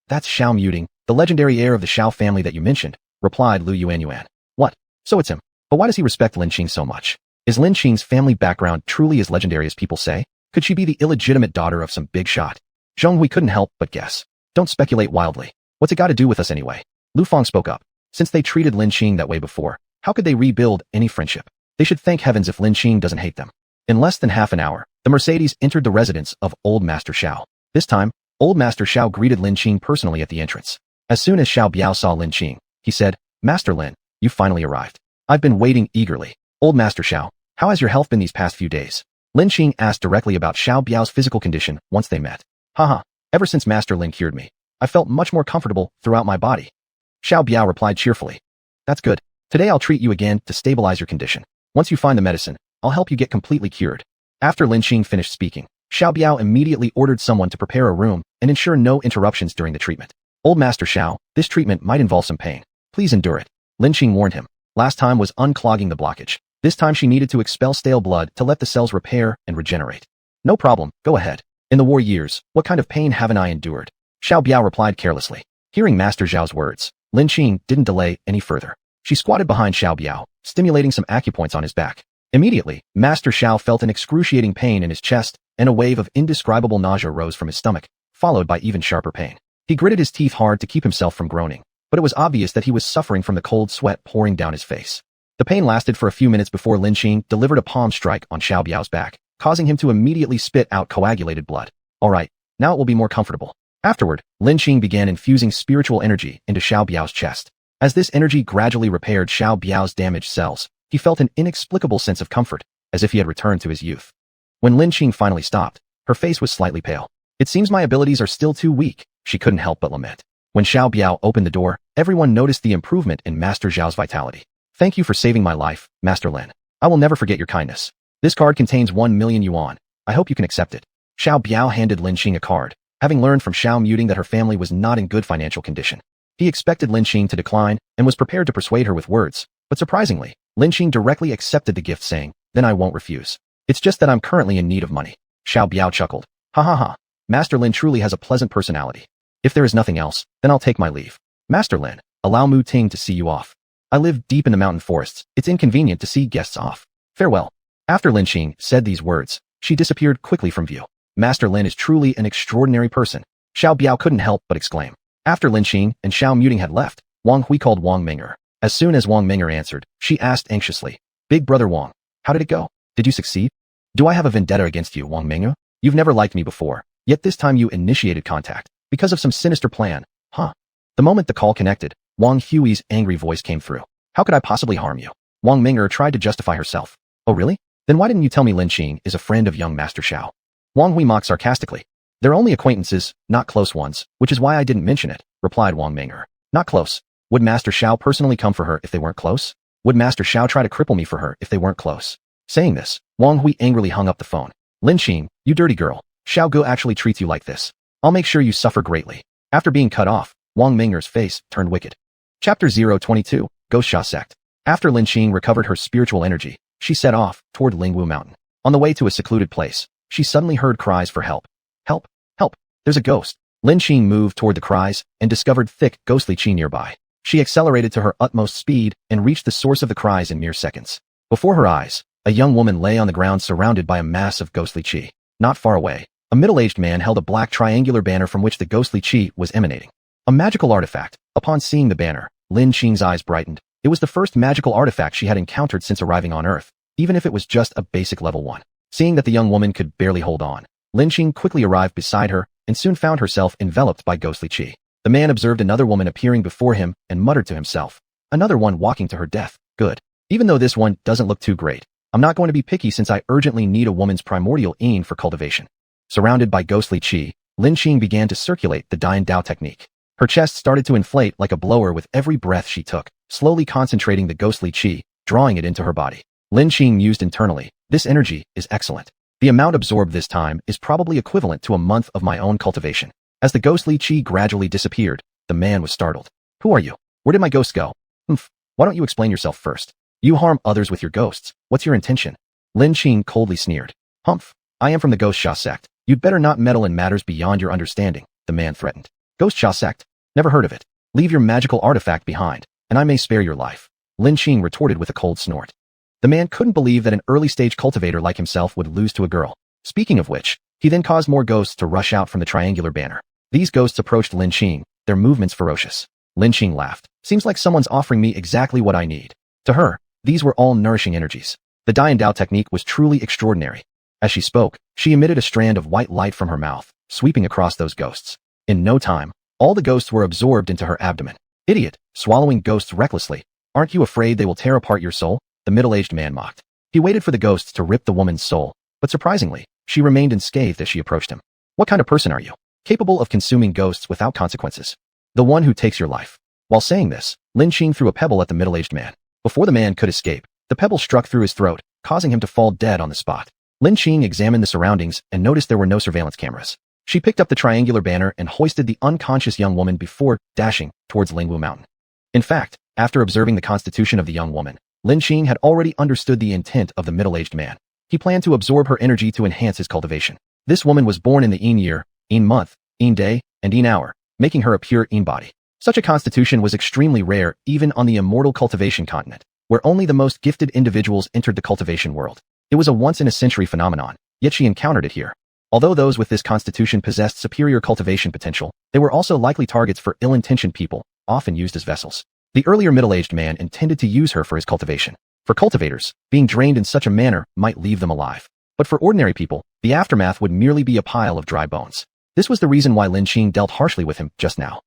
That's Xiao Muting, the legendary heir of the Xiao family that you mentioned, replied Lu Yuanyuan. What? So it's him. But why does he respect Lin Qing so much? Is Lin Qing's family background truly as legendary as people say? Could she be the illegitimate daughter of some big shot? Zhong Hui couldn't help but guess. Don't speculate wildly. What's it got to do with us anyway? Lu Fang spoke up. Since they treated Lin Qing that way before, how could they rebuild any friendship? They should thank heavens if Lin Qing doesn't hate them. In less than half an hour, the Mercedes entered the residence of Old Master Xiao. This time, Old Master Xiao greeted Lin Qing personally at the entrance. As soon as Xiao Biao saw Lin Qing, he said, Master Lin, you finally arrived. I've been waiting eagerly. Old Master Xiao, how has your health been these past few days? Lin Qing asked directly about Xiao Biao's physical condition once they met. Haha, ever since Master Lin cured me, I felt much more comfortable throughout my body. Xiao Biao replied cheerfully. That's good. Today I'll treat you again to stabilize your condition. Once you find the medicine, I'll help you get completely cured. After Lin Qing finished speaking, Xiao Biao immediately ordered someone to prepare a room and ensure no interruptions during the treatment. Old Master Xiao, this treatment might involve some pain. Please endure it. Lin Qing warned him. Last time was unclogging the blockage. This time she needed to expel stale blood to let the cells repair and regenerate. No problem, go ahead. In the war years, what kind of pain haven't I endured? Xiao Biao replied carelessly. Hearing Master Zhao's words, Lin Qing didn't delay any further. She squatted behind Xiao Biao, stimulating some acupoints on his back. Immediately, Master Xiao felt an excruciating pain in his chest, and a wave of indescribable nausea rose from his stomach, followed by even sharper pain. He gritted his teeth hard to keep himself from groaning, but it was obvious that he was suffering from the cold sweat pouring down his face. The pain lasted for a few minutes before Lin Qing delivered a palm strike on Xiao Biao's back, causing him to immediately spit out coagulated blood. All right, now it will be more comfortable. Afterward, Lin Qing began infusing spiritual energy into Xiao Biao's chest. As this energy gradually repaired Xiao Biao's damaged cells, he felt an inexplicable sense of comfort, as if he had returned to his youth. When Lin Qing finally stopped, her face was slightly pale. It seems my abilities are still too weak, she couldn't help but lament. When Xiao Biao opened the door, everyone noticed the improvement in Master Zhao's vitality. Thank you for saving my life, Master Lin. I will never forget your kindness. This card contains 1 million yuan. I hope you can accept it. Xiao Biao handed Lin Qing a card, having learned from Xiao Muting that her family was not in good financial condition. He expected Lin Qing to decline and was prepared to persuade her with words, but surprisingly, Lin Qing directly accepted the gift, saying, then I won't refuse. It's just that I'm currently in need of money. Xiao Biao chuckled. Ha ha ha. Master Lin truly has a pleasant personality. If there is nothing else, then I'll take my leave. Master Lin, allow Mu Ting to see you off. I live deep in the mountain forests. It's inconvenient to see guests off. Farewell. After Lin Qing said these words, she disappeared quickly from view. Master Lin is truly an extraordinary person. Xiao Biao couldn't help but exclaim. After Lin Qing and Xiao Muting had left, Wang Hui called Wang Ming'er. As soon as Wang Ming'er answered, she asked anxiously, Big brother Wang, how did it go? Did you succeed? Do I have a vendetta against you, Wang Ming'er? You've never liked me before, yet this time you initiated contact, because of some sinister plan, huh? The moment the call connected, Wang Hui's angry voice came through. How could I possibly harm you? Wang Ming'er tried to justify herself. Oh really? Then why didn't you tell me Lin Qing is a friend of young Master Xiao? Wang Hui mocked sarcastically. They're only acquaintances, not close ones, which is why I didn't mention it, replied Wang Ming'er. Not close. Would Master Xiao personally come for her if they weren't close? Would Master Xiao try to cripple me for her if they weren't close? Saying this, Wang Hui angrily hung up the phone. Lin Qing, you dirty girl. Xiao Gu actually treats you like this. I'll make sure you suffer greatly. After being cut off, Wang Ming'er's face turned wicked. Chapter 022, Ghost Sha Sect. After Lin Qing recovered her spiritual energy, she set off toward Lingwu Mountain. On the way to a secluded place, she suddenly heard cries for help. Help! Help! There's a ghost! Lin Qing moved toward the cries and discovered thick, ghostly qi nearby. She accelerated to her utmost speed and reached the source of the cries in mere seconds. Before her eyes, a young woman lay on the ground surrounded by a mass of ghostly qi. Not far away, a middle-aged man held a black triangular banner from which the ghostly qi was emanating. A magical artifact. Upon seeing the banner, Lin Qing's eyes brightened. It was the first magical artifact she had encountered since arriving on Earth, even if it was just a basic level 1. Seeing that the young woman could barely hold on, Lin Qing quickly arrived beside her and soon found herself enveloped by ghostly qi. The man observed another woman appearing before him and muttered to himself. Another one walking to her death. Good. Even though this one doesn't look too great, I'm not going to be picky since I urgently need a woman's primordial yin for cultivation. Surrounded by ghostly qi, Lin Qing began to circulate the Dian Dao technique. Her chest started to inflate like a blower with every breath she took, slowly concentrating the ghostly qi, drawing it into her body. Lin Qing mused internally, this energy is excellent. The amount absorbed this time is probably equivalent to a month of my own cultivation. As the ghostly qi gradually disappeared, the man was startled. Who are you? Where did my ghosts go? Why don't you explain yourself first? You harm others with your ghosts. What's your intention? Lin Qing coldly sneered. I am from the Ghost Sha sect. You'd better not meddle in matters beyond your understanding, the man threatened. Ghost Sha sect? Never heard of it. Leave your magical artifact behind, and I may spare your life. Lin Qing retorted with a cold snort. The man couldn't believe that an early-stage cultivator like himself would lose to a girl. Speaking of which, he then caused more ghosts to rush out from the triangular banner. These ghosts approached Lin Qing, their movements ferocious. Lin Qing laughed. Seems like someone's offering me exactly what I need. To her, these were all nourishing energies. The Dian Dao technique was truly extraordinary. As she spoke, she emitted a strand of white light from her mouth, sweeping across those ghosts. In no time, all the ghosts were absorbed into her abdomen. Idiot, swallowing ghosts recklessly. Aren't you afraid they will tear apart your soul? The middle-aged man mocked. He waited for the ghosts to rip the woman's soul, but surprisingly, she remained unscathed as she approached him. What kind of person are you? Capable of consuming ghosts without consequences. The one who takes your life. While saying this, Lin Qing threw a pebble at the middle-aged man. Before the man could escape, the pebble struck through his throat, causing him to fall dead on the spot. Lin Qing examined the surroundings and noticed there were no surveillance cameras. She picked up the triangular banner and hoisted the unconscious young woman before dashing towards Lingwu Mountain. In fact, after observing the constitution of the young woman, Lin Qing had already understood the intent of the middle-aged man. He planned to absorb her energy to enhance his cultivation. This woman was born in the Yin year, Yin month, Yin day, and Yin hour, making her a pure Yin body. Such a constitution was extremely rare even on the immortal Cultivation Continent, where only the most gifted individuals entered the cultivation world. It was a once-in-a-century phenomenon, yet she encountered it here. Although those with this constitution possessed superior cultivation potential, they were also likely targets for ill-intentioned people, often used as vessels. The earlier middle-aged man intended to use her for his cultivation. For cultivators, being drained in such a manner might leave them alive. But for ordinary people, the aftermath would merely be a pile of dry bones. This was the reason why Lin Qing dealt harshly with him just now.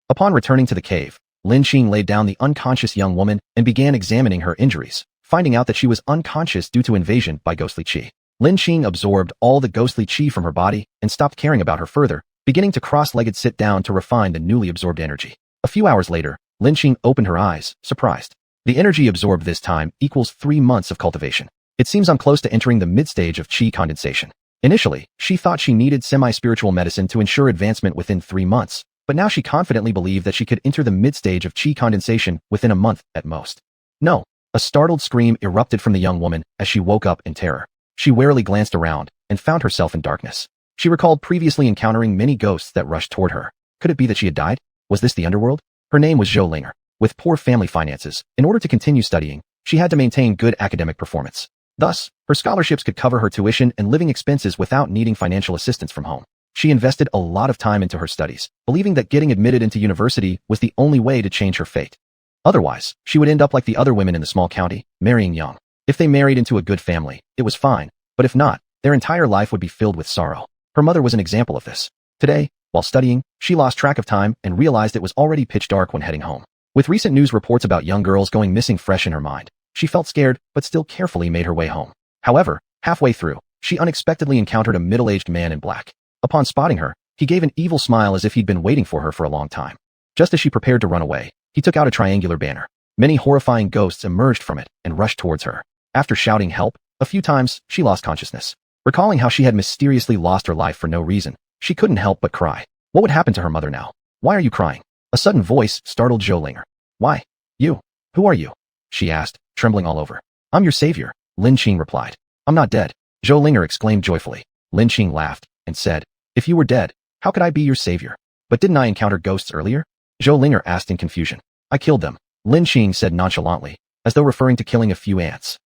Upon returning to the cave, Lin Qing laid down the unconscious young woman and began examining her injuries, finding out that she was unconscious due to invasion by ghostly qi. Lin Qing absorbed all the ghostly qi from her body and stopped caring about her further, beginning to cross-legged sit down to refine the newly absorbed energy. A few hours later, Lin Qing opened her eyes, surprised. The energy absorbed this time equals 3 months of cultivation. It seems I'm close to entering the mid-stage of qi condensation. Initially, she thought she needed semi-spiritual medicine to ensure advancement within 3 months, but now she confidently believed that she could enter the mid-stage of qi condensation within a month at most. No! A startled scream erupted from the young woman as she woke up in terror. She warily glanced around and found herself in darkness. She recalled previously encountering many ghosts that rushed toward her. Could it be that she had died? Was this the underworld? Her name was Zhou Linger. With poor family finances, in order to continue studying, she had to maintain good academic performance. Thus, her scholarships could cover her tuition and living expenses without needing financial assistance from home. She invested a lot of time into her studies, believing that getting admitted into university was the only way to change her fate. Otherwise, she would end up like the other women in the small county, marrying young. If they married into a good family, it was fine, but if not, their entire life would be filled with sorrow. Her mother was an example of this. Today, While studying, she lost track of time and realized it was already pitch dark when heading home. With recent news reports about young girls going missing fresh in her mind, she felt scared but still carefully made her way home. However, halfway through, she unexpectedly encountered a middle-aged man in black. Upon spotting her, he gave an evil smile as if he'd been waiting for her for a long time. Just as she prepared to run away, he took out a triangular banner. Many horrifying ghosts emerged from it and rushed towards her. After shouting help a few times, she lost consciousness. Recalling how she had mysteriously lost her life for no reason, she couldn't help but cry. What would happen to her mother now? Why are you crying? A sudden voice startled Zhou. Why? You? Who are you? She asked, trembling all over. I'm your savior, Lin replied. I'm not dead, Zhou exclaimed joyfully. Lin laughed and said, if you were dead, how could I be your savior? But didn't I encounter ghosts earlier? Zhou asked in confusion. I killed them, Lin said nonchalantly, as though referring to killing a few ants.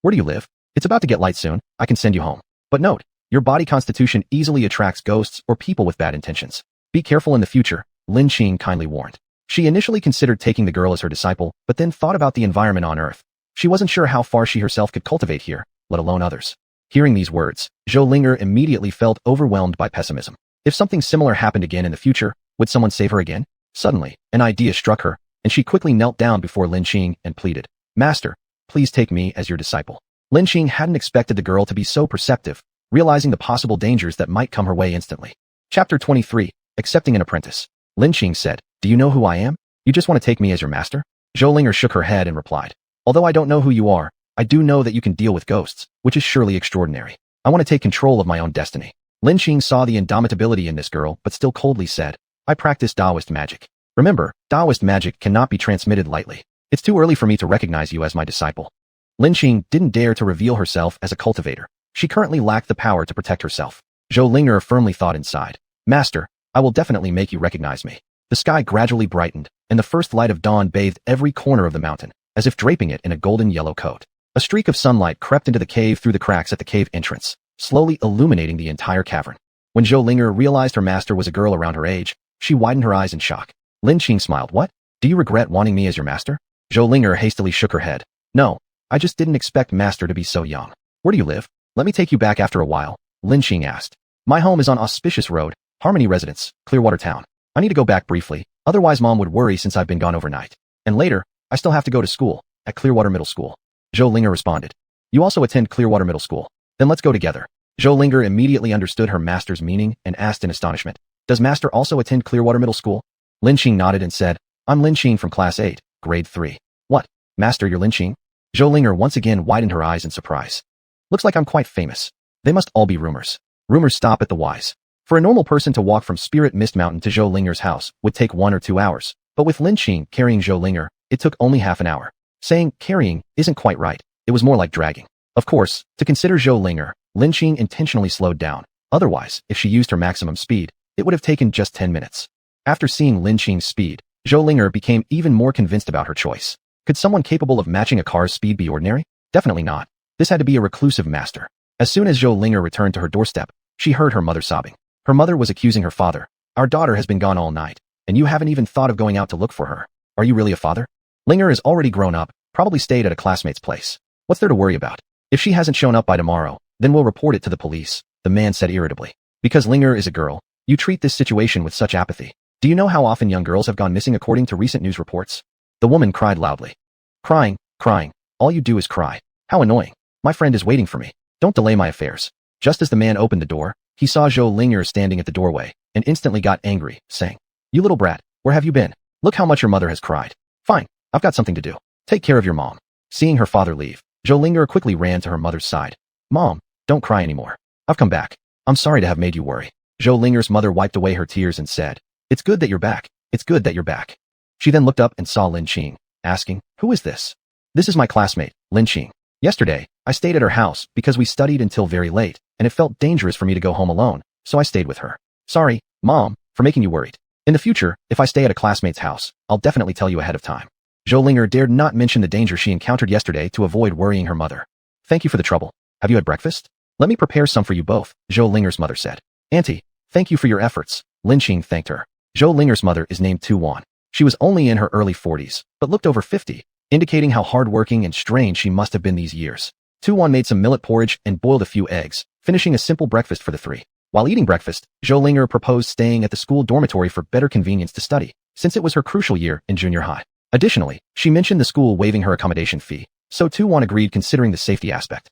Where do you live? It's about to get light soon, I can send you home. But note, your body constitution easily attracts ghosts or people with bad intentions. Be careful in the future, Lin kindly warned. She initially considered taking the girl as her disciple, but then thought about the environment on Earth. She wasn't sure how far she herself could cultivate here, let alone others. Hearing these words, Zhou immediately felt overwhelmed by pessimism. If something similar happened again in the future, would someone save her again? Suddenly, an idea struck her, and she quickly knelt down before Lin and pleaded. Master, please take me as your disciple. Lin hadn't expected the girl to be so perceptive, realizing the possible dangers that might come her way instantly. Chapter 23, Accepting an Apprentice. Lin said, do you know who I am? You just want to take me as your master? Zhou shook her head and replied, although I don't know who you are, I do know that you can deal with ghosts, which is surely extraordinary. I want to take control of my own destiny. Lin saw the indomitability in this girl but still coldly said, I practice Taoist magic. Remember, Taoist magic cannot be transmitted lightly. It's too early for me to recognize you as my disciple. Lin didn't dare to reveal herself as a cultivator. She currently lacked the power to protect herself. Zhou firmly thought inside, Master, I will definitely make you recognize me. The sky gradually brightened, and the first light of dawn bathed every corner of the mountain, as if draping it in a golden yellow coat. A streak of sunlight crept into the cave through the cracks at the cave entrance, slowly illuminating the entire cavern. When Zhou realized her master was a girl around her age, she widened her eyes in shock. Lin smiled. What? Do you regret wanting me as your master? Zhou hastily shook her head. No, I just didn't expect master to be so young. Where do you live? Let me take you back after a while, Lin asked. My home is on Auspicious Road, Harmony Residence, Clearwater Town. I need to go back briefly, otherwise mom would worry since I've been gone overnight. And later, I still have to go to school, at Clearwater Middle School. Zhou responded. You also attend Clearwater Middle School. Then let's go together. Zhou immediately understood her master's meaning and asked in astonishment. Does master also attend Clearwater Middle School? Lin nodded and said, I'm Lin from Class 8, Grade 3. What? Master, you're Lin Zhou once again widened her eyes in surprise. Looks like I'm quite famous. They must all be rumors. Rumors stop at the wise. For a normal person to walk from Spirit Mist Mountain to Zhou house would take 1 or 2 hours, but with Lin carrying Zhou it took only half an hour. Saying carrying isn't quite right. It was more like dragging. Of course, to consider Zhou Lin intentionally slowed down. Otherwise, if she used her maximum speed, it would have taken just 10 minutes. After seeing Lin speed, Zhou became even more convinced about her choice. Could someone capable of matching a car's speed be ordinary? Definitely not. This had to be a reclusive master. As soon as Zhou returned to her doorstep, she heard her mother sobbing. Her mother was accusing her father. Our daughter has been gone all night, and you haven't even thought of going out to look for her. Are you really a father? Linger is already grown up, probably stayed at a classmate's place. What's there to worry about? If she hasn't shown up by tomorrow, then we'll report it to the police, the man said irritably. Because Linger is a girl, you treat this situation with such apathy. Do you know how often young girls have gone missing according to recent news reports? The woman cried loudly. Crying. All you do is cry. How annoying. My friend is waiting for me. Don't delay my affairs. Just as the man opened the door, he saw Zhou standing at the doorway, and instantly got angry, saying, You little brat, where have you been? Look how much your mother has cried. Fine, I've got something to do. Take care of your mom. Seeing her father leave, Zhou quickly ran to her mother's side. Mom, don't cry anymore. I've come back. I'm sorry to have made you worry. Zhou mother wiped away her tears and said, It's good that you're back. It's good that you're back. She then looked up and saw Lin asking, Who is this? This is my classmate, Lin Yesterday, I stayed at her house because we studied until very late, and it felt dangerous for me to go home alone, so I stayed with her. Sorry, Mom, for making you worried. In the future, if I stay at a classmate's house, I'll definitely tell you ahead of time. Zhou dared not mention the danger she encountered yesterday to avoid worrying her mother. Thank you for the trouble. Have you had breakfast? Let me prepare some for you both, Zhou mother said. Auntie, thank you for your efforts, Lin thanked her. Zhou mother is named Tu-Wan. She was only in her early 40s, but looked over 50, indicating how hardworking and strange she must have been these years. Tu-Wan made some millet porridge and boiled a few eggs, finishing a simple breakfast for the three. While eating breakfast, Zhou proposed staying at the school dormitory for better convenience to study, since it was her crucial year in junior high. Additionally, she mentioned the school waiving her accommodation fee, so Tu-Wan agreed considering the safety aspect.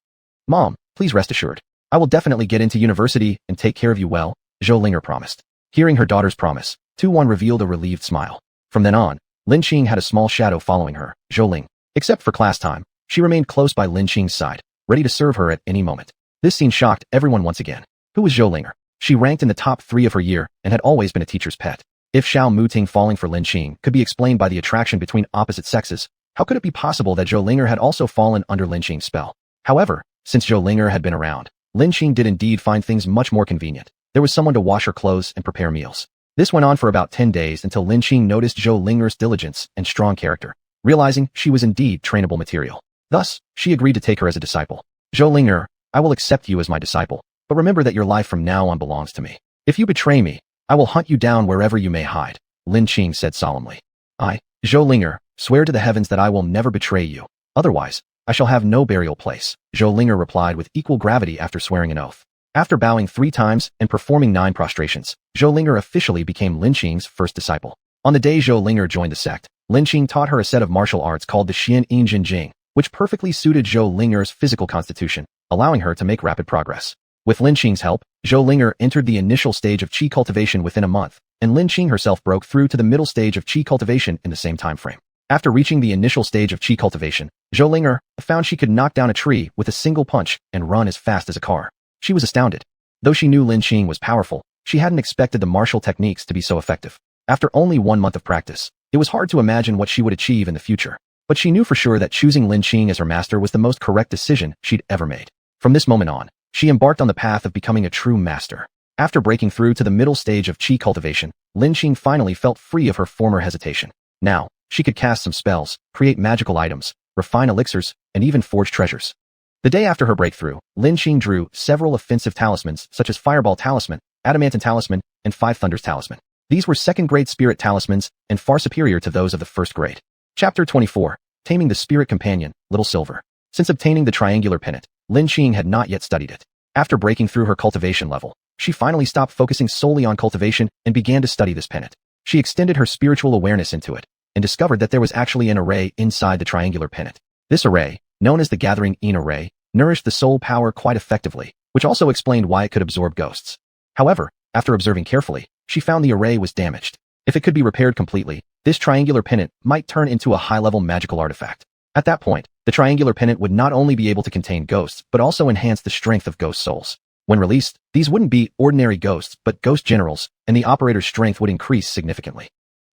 Mom, please rest assured. I will definitely get into university and take care of you well, Zhou promised. Hearing her daughter's promise, Tu-Wan revealed a relieved smile. From then on, Lin Qing had a small shadow following her, Zhou. Except for class time, she remained close by Lin Qing's side, ready to serve her at any moment. This scene shocked everyone once again. Who was Zhou? She ranked in the top 3 of her year and had always been a teacher's pet. If Xiao Muting falling for Lin Qing could be explained by the attraction between opposite sexes, how could it be possible that Zhou had also fallen under Lin Qing's spell? However, since Zhou had been around, Lin Qing did indeed find things much more convenient. There was someone to wash her clothes and prepare meals. This went on for about 10 days until Lin Qing noticed Zhou diligence and strong character, realizing she was indeed trainable material. Thus, she agreed to take her as a disciple. Zhou, I will accept you as my disciple, but remember that your life from now on belongs to me. If you betray me, I will hunt you down wherever you may hide, Lin Qing said solemnly. I, Zhou, swear to the heavens that I will never betray you. Otherwise, I shall have no burial place, Zhou replied with equal gravity after swearing an oath. After bowing 3 times and performing 9 prostrations, Zhou officially became Lin Qing's first disciple. On the day Zhou joined the sect, Lin Qing taught her a set of martial arts called the Xian Yin Jin Jing, which perfectly suited Zhou physical constitution, allowing her to make rapid progress. With Lin Qing's help, Zhou entered the initial stage of qi cultivation within a month, and Lin Qing herself broke through to the middle stage of qi cultivation in the same time frame. After reaching the initial stage of qi cultivation, Zhou found she could knock down a tree with a single punch and run as fast as a car. She was astounded. Though she knew Lin Qing was powerful, she hadn't expected the martial techniques to be so effective. After only 1 month of practice, it was hard to imagine what she would achieve in the future. But she knew for sure that choosing Lin Qing as her master was the most correct decision she'd ever made. From this moment on, she embarked on the path of becoming a true master. After breaking through to the middle stage of qi cultivation, Lin Qing finally felt free of her former hesitation. Now, she could cast some spells, create magical items, refine elixirs, and even forge treasures. The day after her breakthrough, Lin Qing drew several offensive talismans such as Fireball Talisman, Adamantine Talisman, and 5 Thunders Talisman. These were second-grade spirit talismans and far superior to those of the first grade. Chapter 24, Taming the Spirit Companion, Little Silver. Since obtaining the triangular pennant, Lin Qing had not yet studied it. After breaking through her cultivation level, she finally stopped focusing solely on cultivation and began to study this pennant. She extended her spiritual awareness into it, and discovered that there was actually an array inside the triangular pennant. This array, known as the Gathering Yin Array, nourished the soul power quite effectively, which also explained why it could absorb ghosts. However, after observing carefully, she found the array was damaged. If it could be repaired completely, this triangular pennant might turn into a high-level magical artifact. At that point, the triangular pennant would not only be able to contain ghosts, but also enhance the strength of ghost souls. When released, these wouldn't be ordinary ghosts, but ghost generals, and the operator's strength would increase significantly.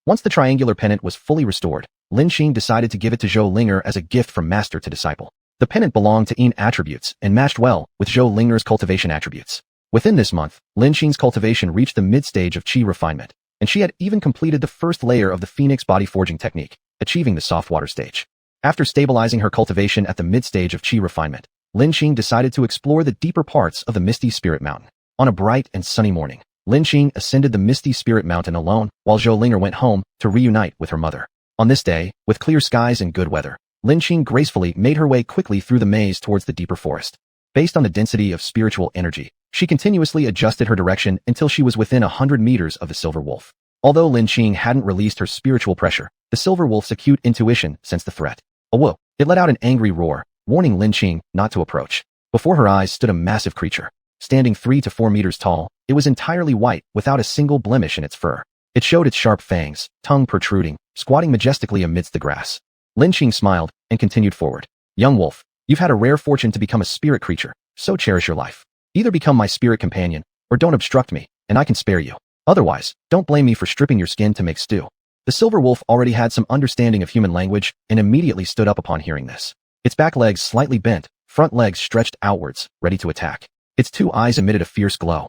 Once the triangular pennant was fully restored, Lin Qing decided to give it to Zhou as a gift from master to disciple. The pennant belonged to Yin attributes and matched well with Zhou cultivation attributes. Within this month, Lin Qing's cultivation reached the mid-stage of qi refinement, and she had even completed the first layer of the Phoenix body forging technique, achieving the soft water stage. After stabilizing her cultivation at the mid-stage of qi refinement, Lin Qing decided to explore the deeper parts of the Misty Spirit Mountain. On a bright and sunny morning, Lin Qing ascended the Misty Spirit Mountain alone, while Zhou went home to reunite with her mother. On this day, with clear skies and good weather, Lin Qing gracefully made her way quickly through the maze towards the deeper forest. Based on the density of spiritual energy, she continuously adjusted her direction until she was within 100 meters of the Silver Wolf. Although Lin Qing hadn't released her spiritual pressure, the Silver Wolf's acute intuition sensed the threat. Whoa! It let out an angry roar, warning Lin Qing not to approach. Before her eyes stood a massive creature. Standing 3 to 4 meters tall, it was entirely white without a single blemish in its fur. It showed its sharp fangs, tongue protruding, squatting majestically amidst the grass. Lin Qing smiled and continued forward. Young wolf, you've had a rare fortune to become a spirit creature, so cherish your life. Either become my spirit companion, or don't obstruct me, and I can spare you. Otherwise, don't blame me for stripping your skin to make stew. The silver wolf already had some understanding of human language and immediately stood up upon hearing this. Its back legs slightly bent, front legs stretched outwards, ready to attack. Its 2 eyes emitted a fierce glow.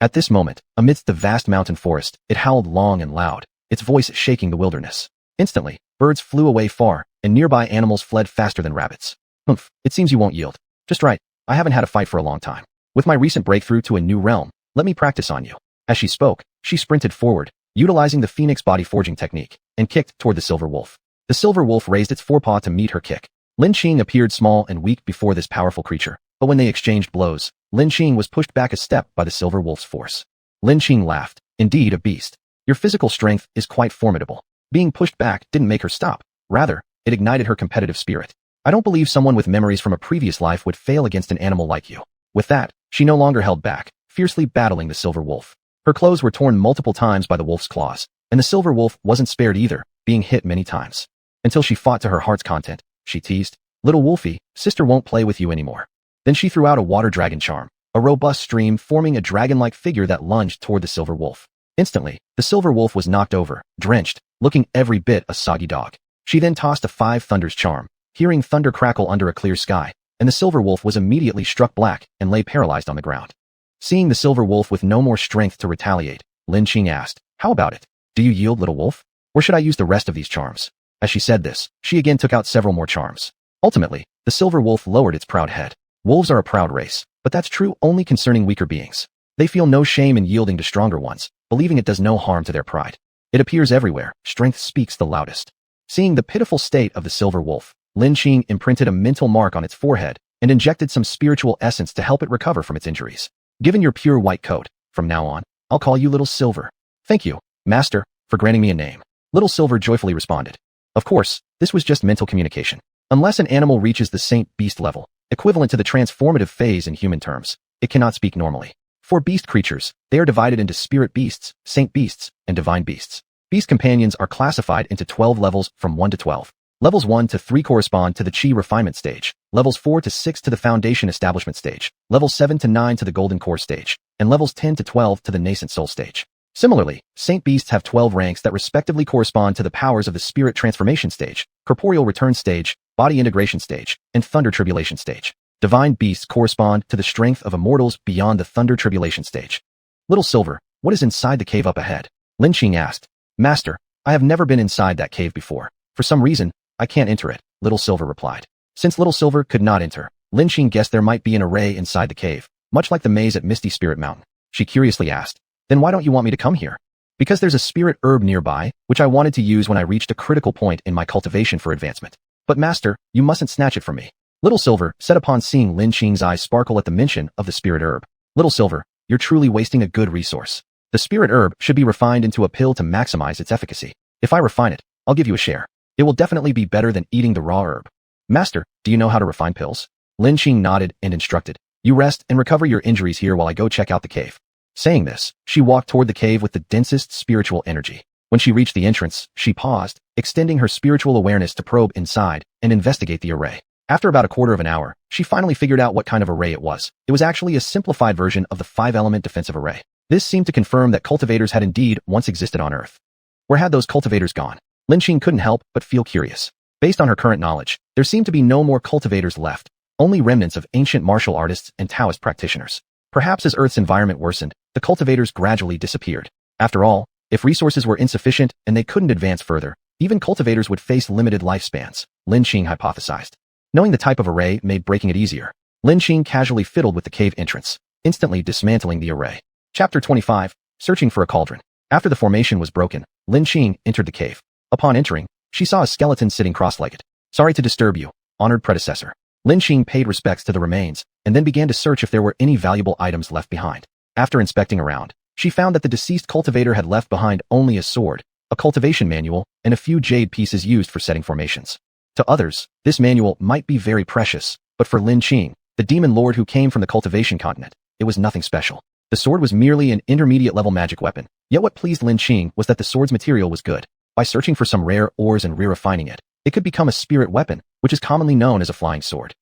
At this moment, amidst the vast mountain forest, it howled long and loud, its voice shaking the wilderness. Instantly, birds flew away far, and nearby animals fled faster than rabbits. Humph, it seems you won't yield. Just right, I haven't had a fight for a long time. With my recent breakthrough to a new realm, let me practice on you. As she spoke, she sprinted forward, utilizing the Phoenix body forging technique, and kicked toward the silver wolf. The silver wolf raised its forepaw to meet her kick. Lin Qing appeared small and weak before this powerful creature, but when they exchanged blows, Lin Qing was pushed back a step by the silver wolf's force. Lin Qing laughed. Indeed, a beast. Your physical strength is quite formidable. Being pushed back didn't make her stop. Rather, it ignited her competitive spirit. I don't believe someone with memories from a previous life would fail against an animal like you. With that, she no longer held back, fiercely battling the silver wolf. Her clothes were torn multiple times by the wolf's claws, and the silver wolf wasn't spared either, being hit many times. Until she fought to her heart's content, she teased, "Little wolfie, sister won't play with you anymore." Then she threw out a water dragon charm, a robust stream forming a dragon-like figure that lunged toward the silver wolf. Instantly, the silver wolf was knocked over, drenched, looking every bit a soggy dog. She then tossed a 5 thunders charm, hearing thunder crackle under a clear sky, and the silver wolf was immediately struck black and lay paralyzed on the ground. Seeing the silver wolf with no more strength to retaliate, Lin Qing asked, "How about it? Do you yield, little wolf? Or should I use the rest of these charms?" As she said this, she again took out several more charms. Ultimately, the silver wolf lowered its proud head. Wolves are a proud race, but that's true only concerning weaker beings. They feel no shame in yielding to stronger ones, believing it does no harm to their pride. It appears everywhere, strength speaks the loudest. Seeing the pitiful state of the silver wolf, Lin Qing imprinted a mental mark on its forehead and injected some spiritual essence to help it recover from its injuries. "Given your pure white coat, from now on, I'll call you Little Silver." "Thank you, Master, for granting me a name," Little Silver joyfully responded. Of course, this was just mental communication. Unless an animal reaches the Saint Beast level, equivalent to the transformative phase in human terms, it cannot speak normally. For beast creatures, they are divided into spirit beasts, saint beasts, and divine beasts. Beast companions are classified into 12 levels from 1 to 12. Levels 1 to 3 correspond to the Qi refinement stage, levels 4 to 6 to the foundation establishment stage, levels 7 to 9 to the golden core stage, and levels 10 to 12 to the nascent soul stage. Similarly, saint beasts have 12 ranks that respectively correspond to the powers of the spirit transformation stage, corporeal return stage, body integration stage, and thunder tribulation stage. Divine beasts correspond to the strength of immortals beyond the thunder tribulation stage. "Little Silver, what is inside the cave up ahead?" Lin Qing asked. "Master, I have never been inside that cave before. For some reason, I can't enter it," Little Silver replied. Since Little Silver could not enter, Lin Qing guessed there might be an array inside the cave, much like the maze at Misty Spirit Mountain. She curiously asked, "Then why don't you want me to come here?" "Because there's a spirit herb nearby, which I wanted to use when I reached a critical point in my cultivation for advancement. But Master, you mustn't snatch it from me." Little Silver said upon seeing Lin Qing's eyes sparkle at the mention of the spirit herb. "Little Silver, you're truly wasting a good resource. The spirit herb should be refined into a pill to maximize its efficacy. If I refine it, I'll give you a share. It will definitely be better than eating the raw herb." "Master, do you know how to refine pills?" Lin Qing nodded and instructed, "You rest and recover your injuries here while I go check out the cave." Saying this, she walked toward the cave with the densest spiritual energy. When she reached the entrance, she paused, extending her spiritual awareness to probe inside and investigate the array. After about a quarter of an hour, she finally figured out what kind of array it was. It was actually a simplified version of the 5-element defensive array. This seemed to confirm that cultivators had indeed once existed on Earth. Where had those cultivators gone? Lin Qing couldn't help but feel curious. Based on her current knowledge, there seemed to be no more cultivators left, only remnants of ancient martial artists and Taoist practitioners. Perhaps as Earth's environment worsened, the cultivators gradually disappeared. After all, if resources were insufficient and they couldn't advance further, even cultivators would face limited lifespans, Lin Qing hypothesized. Knowing the type of array made breaking it easier. Lin Qing casually fiddled with the cave entrance, instantly dismantling the array. Chapter 25, Searching for a Cauldron. After the formation was broken, Lin Qing entered the cave. Upon entering, she saw a skeleton sitting cross-legged. "Sorry to disturb you, honored predecessor." Lin Qing paid respects to the remains, and then began to search if there were any valuable items left behind. After inspecting around, she found that the deceased cultivator had left behind only a sword, a cultivation manual, and a few jade pieces used for setting formations. To others, this manual might be very precious, but for Lin Qing, the demon lord who came from the Cultivation Continent, it was nothing special. The sword was merely an intermediate-level magic weapon, yet what pleased Lin Qing was that the sword's material was good. By searching for some rare ores and re-refining it, it could become a spirit weapon, which is commonly known as a flying sword.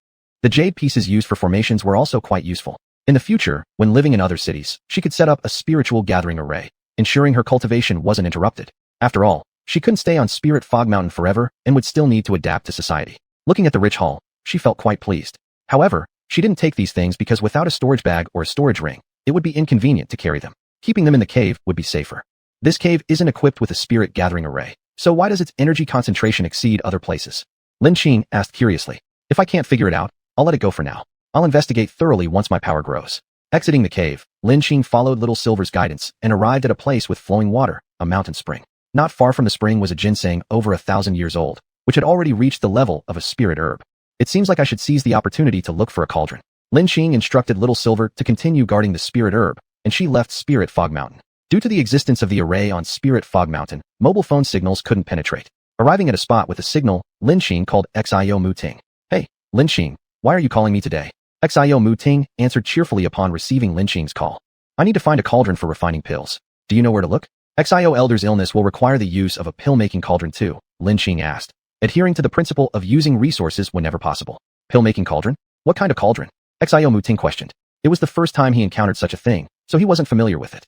The jade pieces used for formations were also quite useful. In the future, when living in other cities, she could set up a spiritual gathering array, ensuring her cultivation wasn't interrupted. After all, she couldn't stay on Spirit Fog Mountain forever and would still need to adapt to society. Looking at the rich haul, she felt quite pleased. However, she didn't take these things because without a storage bag or a storage ring, it would be inconvenient to carry them. Keeping them in the cave would be safer. This cave isn't equipped with a spirit gathering array, so why does its energy concentration exceed other places? Lin Qing asked curiously. "If I can't figure it out, I'll let it go for now. I'll investigate thoroughly once my power grows." Exiting the cave, Lin Qing followed Little Silver's guidance and arrived at a place with flowing water, a mountain spring. Not far from the spring was a ginseng over 1,000 years old, which had already reached the level of a spirit herb. "It seems like I should seize the opportunity to look for a cauldron." Lin Qing instructed Little Silver to continue guarding the Spirit Herb, and she left Spirit Fog Mountain. Due to the existence of the array on Spirit Fog Mountain, mobile phone signals couldn't penetrate. Arriving at a spot with a signal, Lin Qing called Xio Mu Ting. Hey, Lin Qing, why are you calling me today? Xio Mu Ting answered cheerfully upon receiving Lin Qing's call. I need to find a cauldron for refining pills. Do you know where to look? Xio Elder's illness will require the use of a pill-making cauldron too, Lin Qing asked, adhering to the principle of using resources whenever possible. Pill-making cauldron? What kind of cauldron? Xio Mu Ting questioned. It was the first time he encountered such a thing, so he wasn't familiar with it.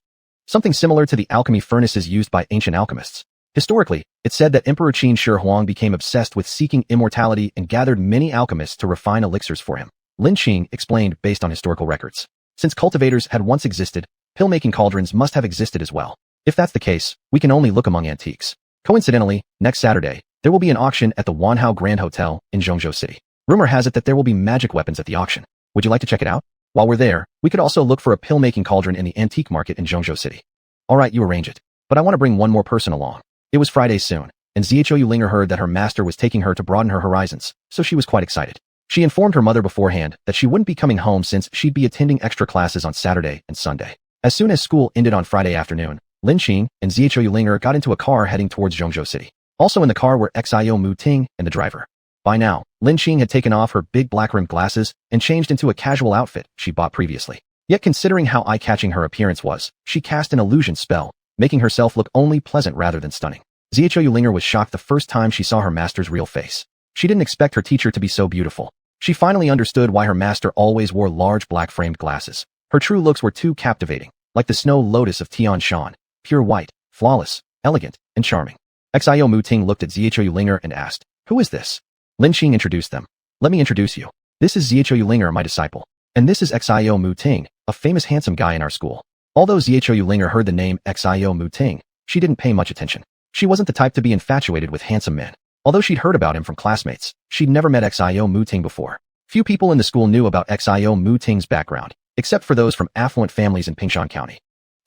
Something similar to the alchemy furnaces used by ancient alchemists. Historically, it's said that Emperor Qin Shi Huang became obsessed with seeking immortality and gathered many alchemists to refine elixirs for him. Lin Qing explained based on historical records. Since cultivators had once existed, pill-making cauldrons must have existed as well. If that's the case, we can only look among antiques. Coincidentally, next Saturday, there will be an auction at the Wanhao Grand Hotel in Zhongzhou City. Rumor has it that there will be magic weapons at the auction. Would you like to check it out? While we're there, we could also look for a pill-making cauldron in the antique market in Zhongzhou City. Alright, you arrange it. But I want to bring one more person along. It was Friday soon, and Zhou Linger heard that her master was taking her to broaden her horizons, so she was quite excited. She informed her mother beforehand that she wouldn't be coming home since she'd be attending extra classes on Saturday and Sunday. As soon as school ended on Friday afternoon, Lin Qing and Zhou Linger got into a car heading towards Zhongzhou City. Also in the car were Xio Mu Ting and the driver. By now, Lin Qing had taken off her big black-rimmed glasses and changed into a casual outfit she bought previously. Yet considering how eye-catching her appearance was, she cast an illusion spell, making herself look only pleasant rather than stunning. Zhou Linger was shocked the first time she saw her master's real face. She didn't expect her teacher to be so beautiful. She finally understood why her master always wore large black-framed glasses. Her true looks were too captivating, like the snow lotus of Tian Shan, pure white, flawless, elegant, and charming. Xio Mu Ting looked at Zhou Linger and asked, "Who is this?" Lin Qing introduced them. "Let me introduce you. This is Zhou Linger, my disciple. And this is Xio Mu Ting, a famous handsome guy in our school." Although Zhou Linger heard the name Xio Mu Ting, she didn't pay much attention. She wasn't the type to be infatuated with handsome men. Although she'd heard about him from classmates, she'd never met Xio Mu Ting before. Few people in the school knew about Xio Mu Ting's background, except for those from affluent families in Pingshan County.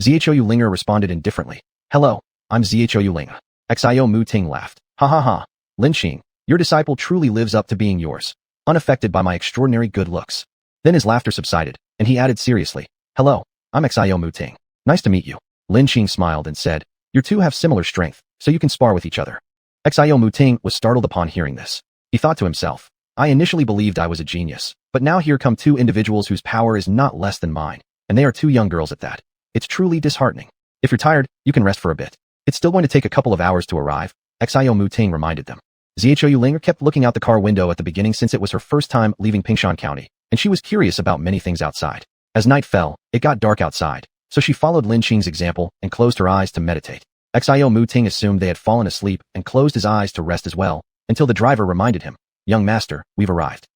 Zhou Linger responded indifferently. "Hello, I'm Zhou Linger." Xio Mu Ting laughed. "Ha ha ha. Lin Qing, your disciple truly lives up to being yours, unaffected by my extraordinary good looks." Then his laughter subsided, and he added seriously, "Hello, I'm Xio Mu Ting. Nice to meet you." Lin Qing smiled and said, "You two have similar strength, so you can spar with each other." Xio Mu Ting was startled upon hearing this. He thought to himself, "I initially believed I was a genius, but now here come two individuals whose power is not less than mine, and they are two young girls at that. It's truly disheartening. If you're tired, you can rest for a bit. It's still going to take a couple of hours to arrive," Xio Mu Ting reminded them. Zhou Linger kept looking out the car window at the beginning since it was her first time leaving Pingshan County, and she was curious about many things outside. As night fell, it got dark outside, so she followed Lin Qing's example and closed her eyes to meditate. Xio Mu Ting assumed they had fallen asleep and closed his eyes to rest as well, until the driver reminded him, "Young master, we've arrived."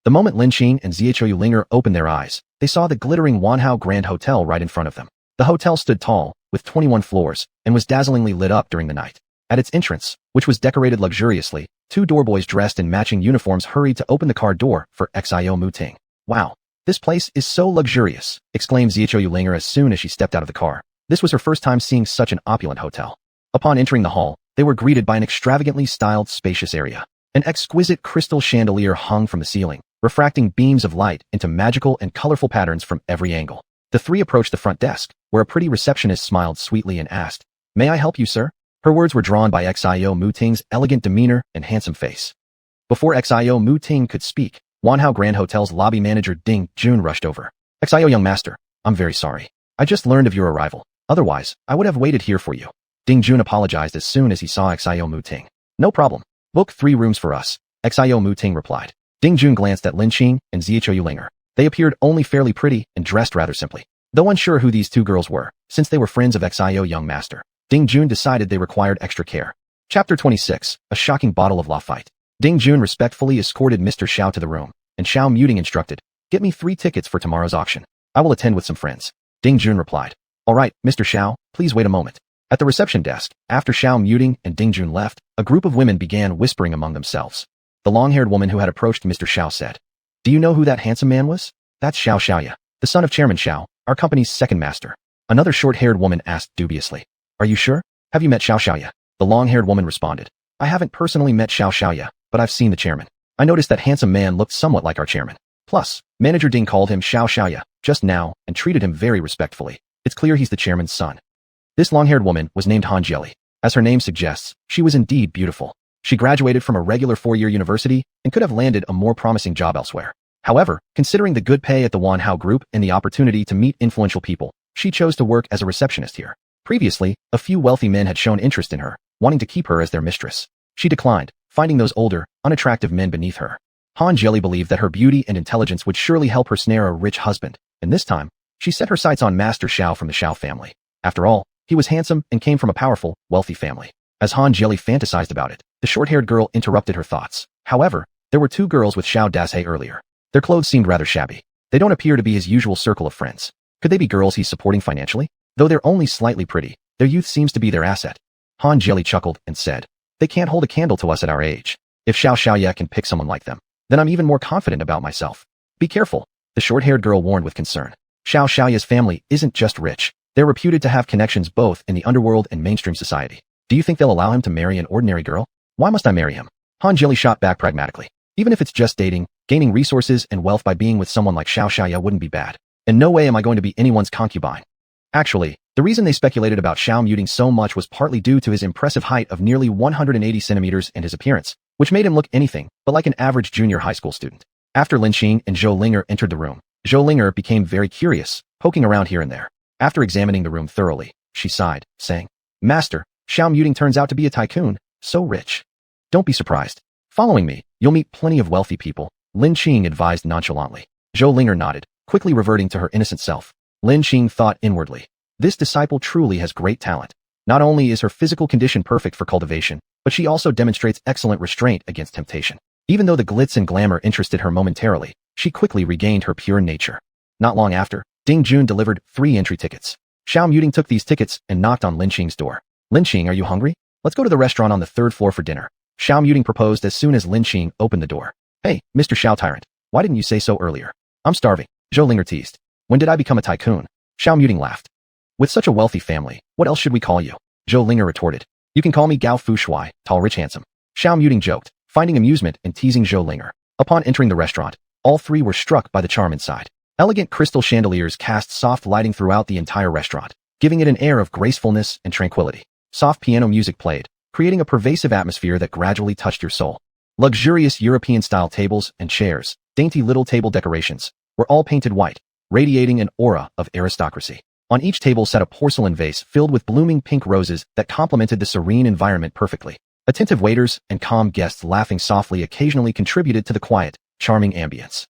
The moment Lin Qing and Zhou Linger opened their eyes, they saw the glittering Wanhao Grand Hotel right in front of them. The hotel stood tall, with 21 floors, and was dazzlingly lit up during the night. At its entrance, which was decorated luxuriously, two doorboys dressed in matching uniforms hurried to open the car door for Xio Mu Ting. "Wow, this place is so luxurious," exclaimed Zhou Linger as soon as she stepped out of the car. This was her first time seeing such an opulent hotel. Upon entering the hall, they were greeted by an extravagantly styled, spacious area. An exquisite crystal chandelier hung from the ceiling, refracting beams of light into magical and colorful patterns from every angle. The three approached the front desk, where a pretty receptionist smiled sweetly and asked, "May I help you, sir?" Her words were drawn by Xio Mu Ting's elegant demeanor and handsome face. Before Xio Mu Ting could speak, Wanhao Grand Hotel's lobby manager Ding Jun rushed over. "Xio young master, I'm very sorry. I just learned of your arrival. Otherwise, I would have waited here for you." Ding Jun apologized as soon as he saw Xio Mu Ting. "No problem. Book 3 rooms for us," Xio Mu Ting replied. Ding Jun glanced at Lin Qing and Zhou Linger. They appeared only fairly pretty and dressed rather simply. Though unsure who these two girls were, since they were friends of Xio young master, Ding Jun decided they required extra care. Chapter 26, A Shocking Bottle of Lafite. Ding Jun respectfully escorted Mr. Xiao to the room, and Xiao Muting instructed, "Get me 3 tickets for tomorrow's auction. I will attend with some friends." Ding Jun replied, "All right, Mr. Xiao, please wait a moment." At the reception desk, after Xiao Muting and Ding Jun left, a group of women began whispering among themselves. The long-haired woman who had approached Mr. Xiao said, "Do you know who that handsome man was? That's Xiao Xiaoya, the son of Chairman Xiao, our company's second master." Another short-haired woman asked dubiously, "Are you sure? Have you met Xiao Xiaoya?" The long-haired woman responded, "I haven't personally met Xiao Xiaoya, but I've seen the chairman. I noticed that handsome man looked somewhat like our chairman." Plus, manager Ding called him Xiao Xiaoya just now and treated him very respectfully. It's clear he's the chairman's son. This long-haired woman was named Han Jieli. As her name suggests, she was indeed beautiful. She graduated from a regular 4-year university and could have landed a more promising job elsewhere. However, considering the good pay at the Wanhao Group and the opportunity to meet influential people, she chose to work as a receptionist here. Previously, a few wealthy men had shown interest in her, wanting to keep her as their mistress. She declined, finding those older, unattractive men beneath her. Han Jieli believed that her beauty and intelligence would surely help her snare a rich husband, and this time, she set her sights on Master Xiao from the Xiao family. After all, he was handsome and came from a powerful, wealthy family. As Han Jieli fantasized about it, the short-haired girl interrupted her thoughts. However, there were 2 girls with Xiao Dashe earlier. Their clothes seemed rather shabby. They don't appear to be his usual circle of friends. Could they be girls he's supporting financially? Though they're only slightly pretty, their youth seems to be their asset. Han Jieli chuckled and said, they can't hold a candle to us at our age. If Xiao Xiaoya can pick someone like them, then I'm even more confident about myself. Be careful, the short-haired girl warned with concern. Xiao Xiaoya's family isn't just rich. They're reputed to have connections both in the underworld and mainstream society. Do you think they'll allow him to marry an ordinary girl? Why must I marry him? Han Jieli shot back pragmatically. Even if it's just dating, gaining resources and wealth by being with someone like Xiao Xiaoya wouldn't be bad. In no way am I going to be anyone's concubine. Actually, the reason they speculated about Xiao muting so much was partly due to his impressive height of nearly 180 centimeters and his appearance, which made him look anything but like an average junior high school student. After Lin Xing and Zhou Linger entered the room, Zhou Linger became very curious, poking around here and there. After examining the room thoroughly, she sighed, saying, Master, Xiao muting turns out to be a tycoon, so rich. Don't be surprised. Following me, you'll meet plenty of wealthy people, Lin Xing advised nonchalantly. Zhou Linger nodded, quickly reverting to her innocent self. Lin Xing thought inwardly, this disciple truly has great talent. Not only is her physical condition perfect for cultivation, but she also demonstrates excellent restraint against temptation. Even though the glitz and glamour interested her momentarily, she quickly regained her pure nature. Not long after, Ding Jun delivered 3 entry tickets. Xiao muting took these tickets and knocked on Lin Xing's door. Lin Xing, are you hungry? Let's go to the restaurant on the 3rd floor for dinner. Xiao muting proposed as soon as Lin Xing opened the door. Hey, Mr. Xiao Tyrant, why didn't you say so earlier? I'm starving, Zhou Linger teased. When did I become a tycoon? Xiao muting laughed. With such a wealthy family, what else should we call you? Zhou Linger retorted. You can call me Gao Fu Shui, tall rich handsome. Xiao muting joked, finding amusement in teasing Zhou Linger. Upon entering the restaurant, all 3 were struck by the charm inside. Elegant crystal chandeliers cast soft lighting throughout the entire restaurant, giving it an air of gracefulness and tranquility. Soft piano music played, creating a pervasive atmosphere that gradually touched your soul. Luxurious European-style tables and chairs, dainty little table decorations, were all painted white, radiating an aura of aristocracy. On each table sat a porcelain vase filled with blooming pink roses that complemented the serene environment perfectly. Attentive waiters and calm guests laughing softly occasionally contributed to the quiet, charming ambience.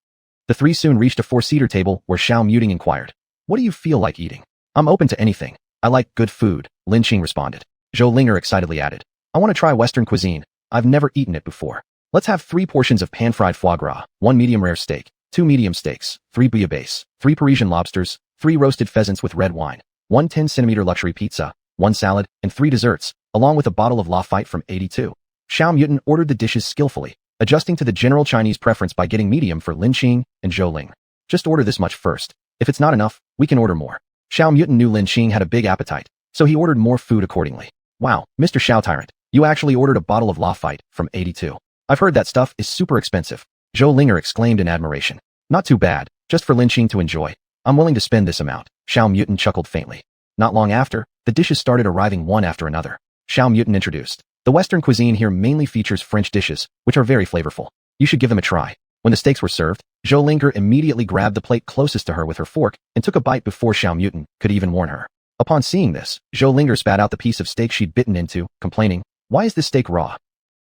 The 3 soon reached a 4-seater table where Xiao muting inquired, what do you feel like eating? I'm open to anything. I like good food, Lin Xing responded. Zhou Linger excitedly added, I want to try Western cuisine. I've never eaten it before. Let's have 3 portions of pan-fried foie gras, 1 medium-rare steak, 2 medium steaks, 3 bouillabaisse, 3 Parisian lobsters, 3 roasted pheasants with red wine, 1 10-centimeter luxury pizza, 1 salad, and 3 desserts, along with a bottle of Lafite from 82. Xiao muting ordered the dishes skillfully, adjusting to the general Chinese preference by getting medium for Lin Xing and Zhou Ling. Just order this much first. If it's not enough, we can order more. Xiao muting knew Lin Xing had a big appetite, so he ordered more food accordingly. Wow, Mr. Xiao Tyrant, you actually ordered a bottle of Lafite from 82. I've heard that stuff is super expensive. Zhou Linger exclaimed in admiration. Not too bad, just for Lin Xing to enjoy. I'm willing to spend this amount. Xiao muting chuckled faintly. Not long after, the dishes started arriving one after another. Xiao muting introduced. The Western cuisine here mainly features French dishes, which are very flavorful. You should give them a try. When the steaks were served, Zhou Linger immediately grabbed the plate closest to her with her fork and took a bite before Xiao muting could even warn her. Upon seeing this, Zhou Linger spat out the piece of steak she'd bitten into, complaining, why is this steak raw?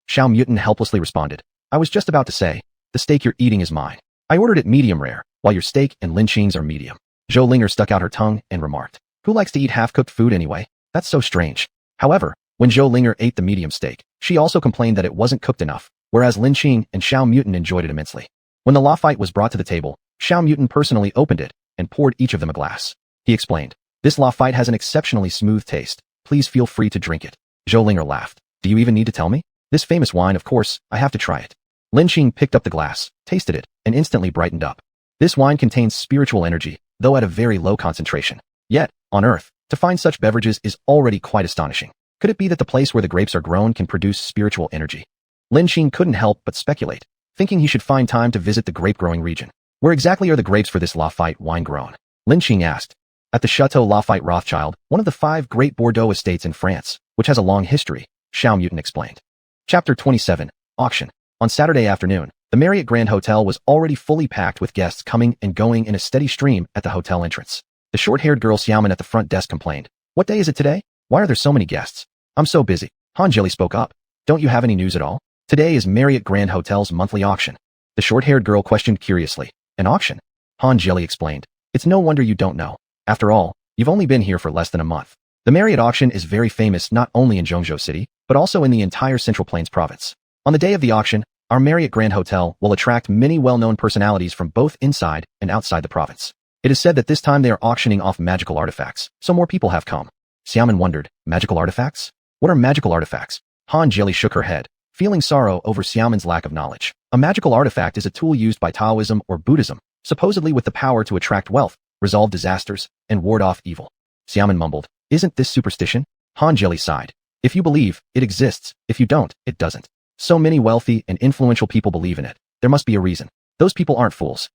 Xiao muting helplessly responded, I was just about to say, the steak you're eating is mine. I ordered it medium rare, while your steak and Lin Xing's are medium. Zhou Linger stuck out her tongue and remarked, who likes to eat half-cooked food anyway? That's so strange. However, when Zhou Linger ate the medium steak, she also complained that it wasn't cooked enough, whereas Lin Xing and Xiao muting enjoyed it immensely. When the Lafite was brought to the table, Xiao muting personally opened it and poured each of them a glass. He explained, this Lafite has an exceptionally smooth taste. Please feel free to drink it. Zhou Linger laughed. Do you even need to tell me? This famous wine, of course, I have to try it. Lin Xing picked up the glass, tasted it, and instantly brightened up. This wine contains spiritual energy, though at a very low concentration. Yet, on Earth, to find such beverages is already quite astonishing. Could it be that the place where the grapes are grown can produce spiritual energy? Lin Xing couldn't help but speculate, thinking he should find time to visit the grape-growing region. Where exactly are the grapes for this Lafite wine grown? Lin Qing asked. At the Chateau Lafite Rothschild, one of the 5 great Bordeaux estates in France, which has a long history, Xiao Mutant explained. Chapter 27, Auction. On Saturday afternoon, the Marriott Grand Hotel was already fully packed with guests coming and going in a steady stream at the hotel entrance. The short-haired girl Xiaoman at the front desk complained. What day is it today? Why are there so many guests? I'm so busy. Han Jili spoke up. Don't you have any news at all? Today is Marriott Grand Hotel's monthly auction. The short-haired girl questioned curiously. An auction? Han Jili explained. It's no wonder you don't know. After all, you've only been here for less than a month. The Marriott auction is very famous not only in Zhongzhou City, but also in the entire Central Plains province. On the day of the auction, our Marriott Grand Hotel will attract many well-known personalities from both inside and outside the province. It is said that this time they are auctioning off magical artifacts, so more people have come. Xiaoman wondered, magical artifacts? What are magical artifacts? Han Jili shook her head, feeling sorrow over Xiaoman's lack of knowledge. A magical artifact is a tool used by Taoism or Buddhism, supposedly with the power to attract wealth, resolve disasters, and ward off evil. Xiaoman mumbled, isn't this superstition? Han Jili sighed. If you believe, it exists. If you don't, it doesn't. So many wealthy and influential people believe in it. There must be a reason. Those people aren't fools.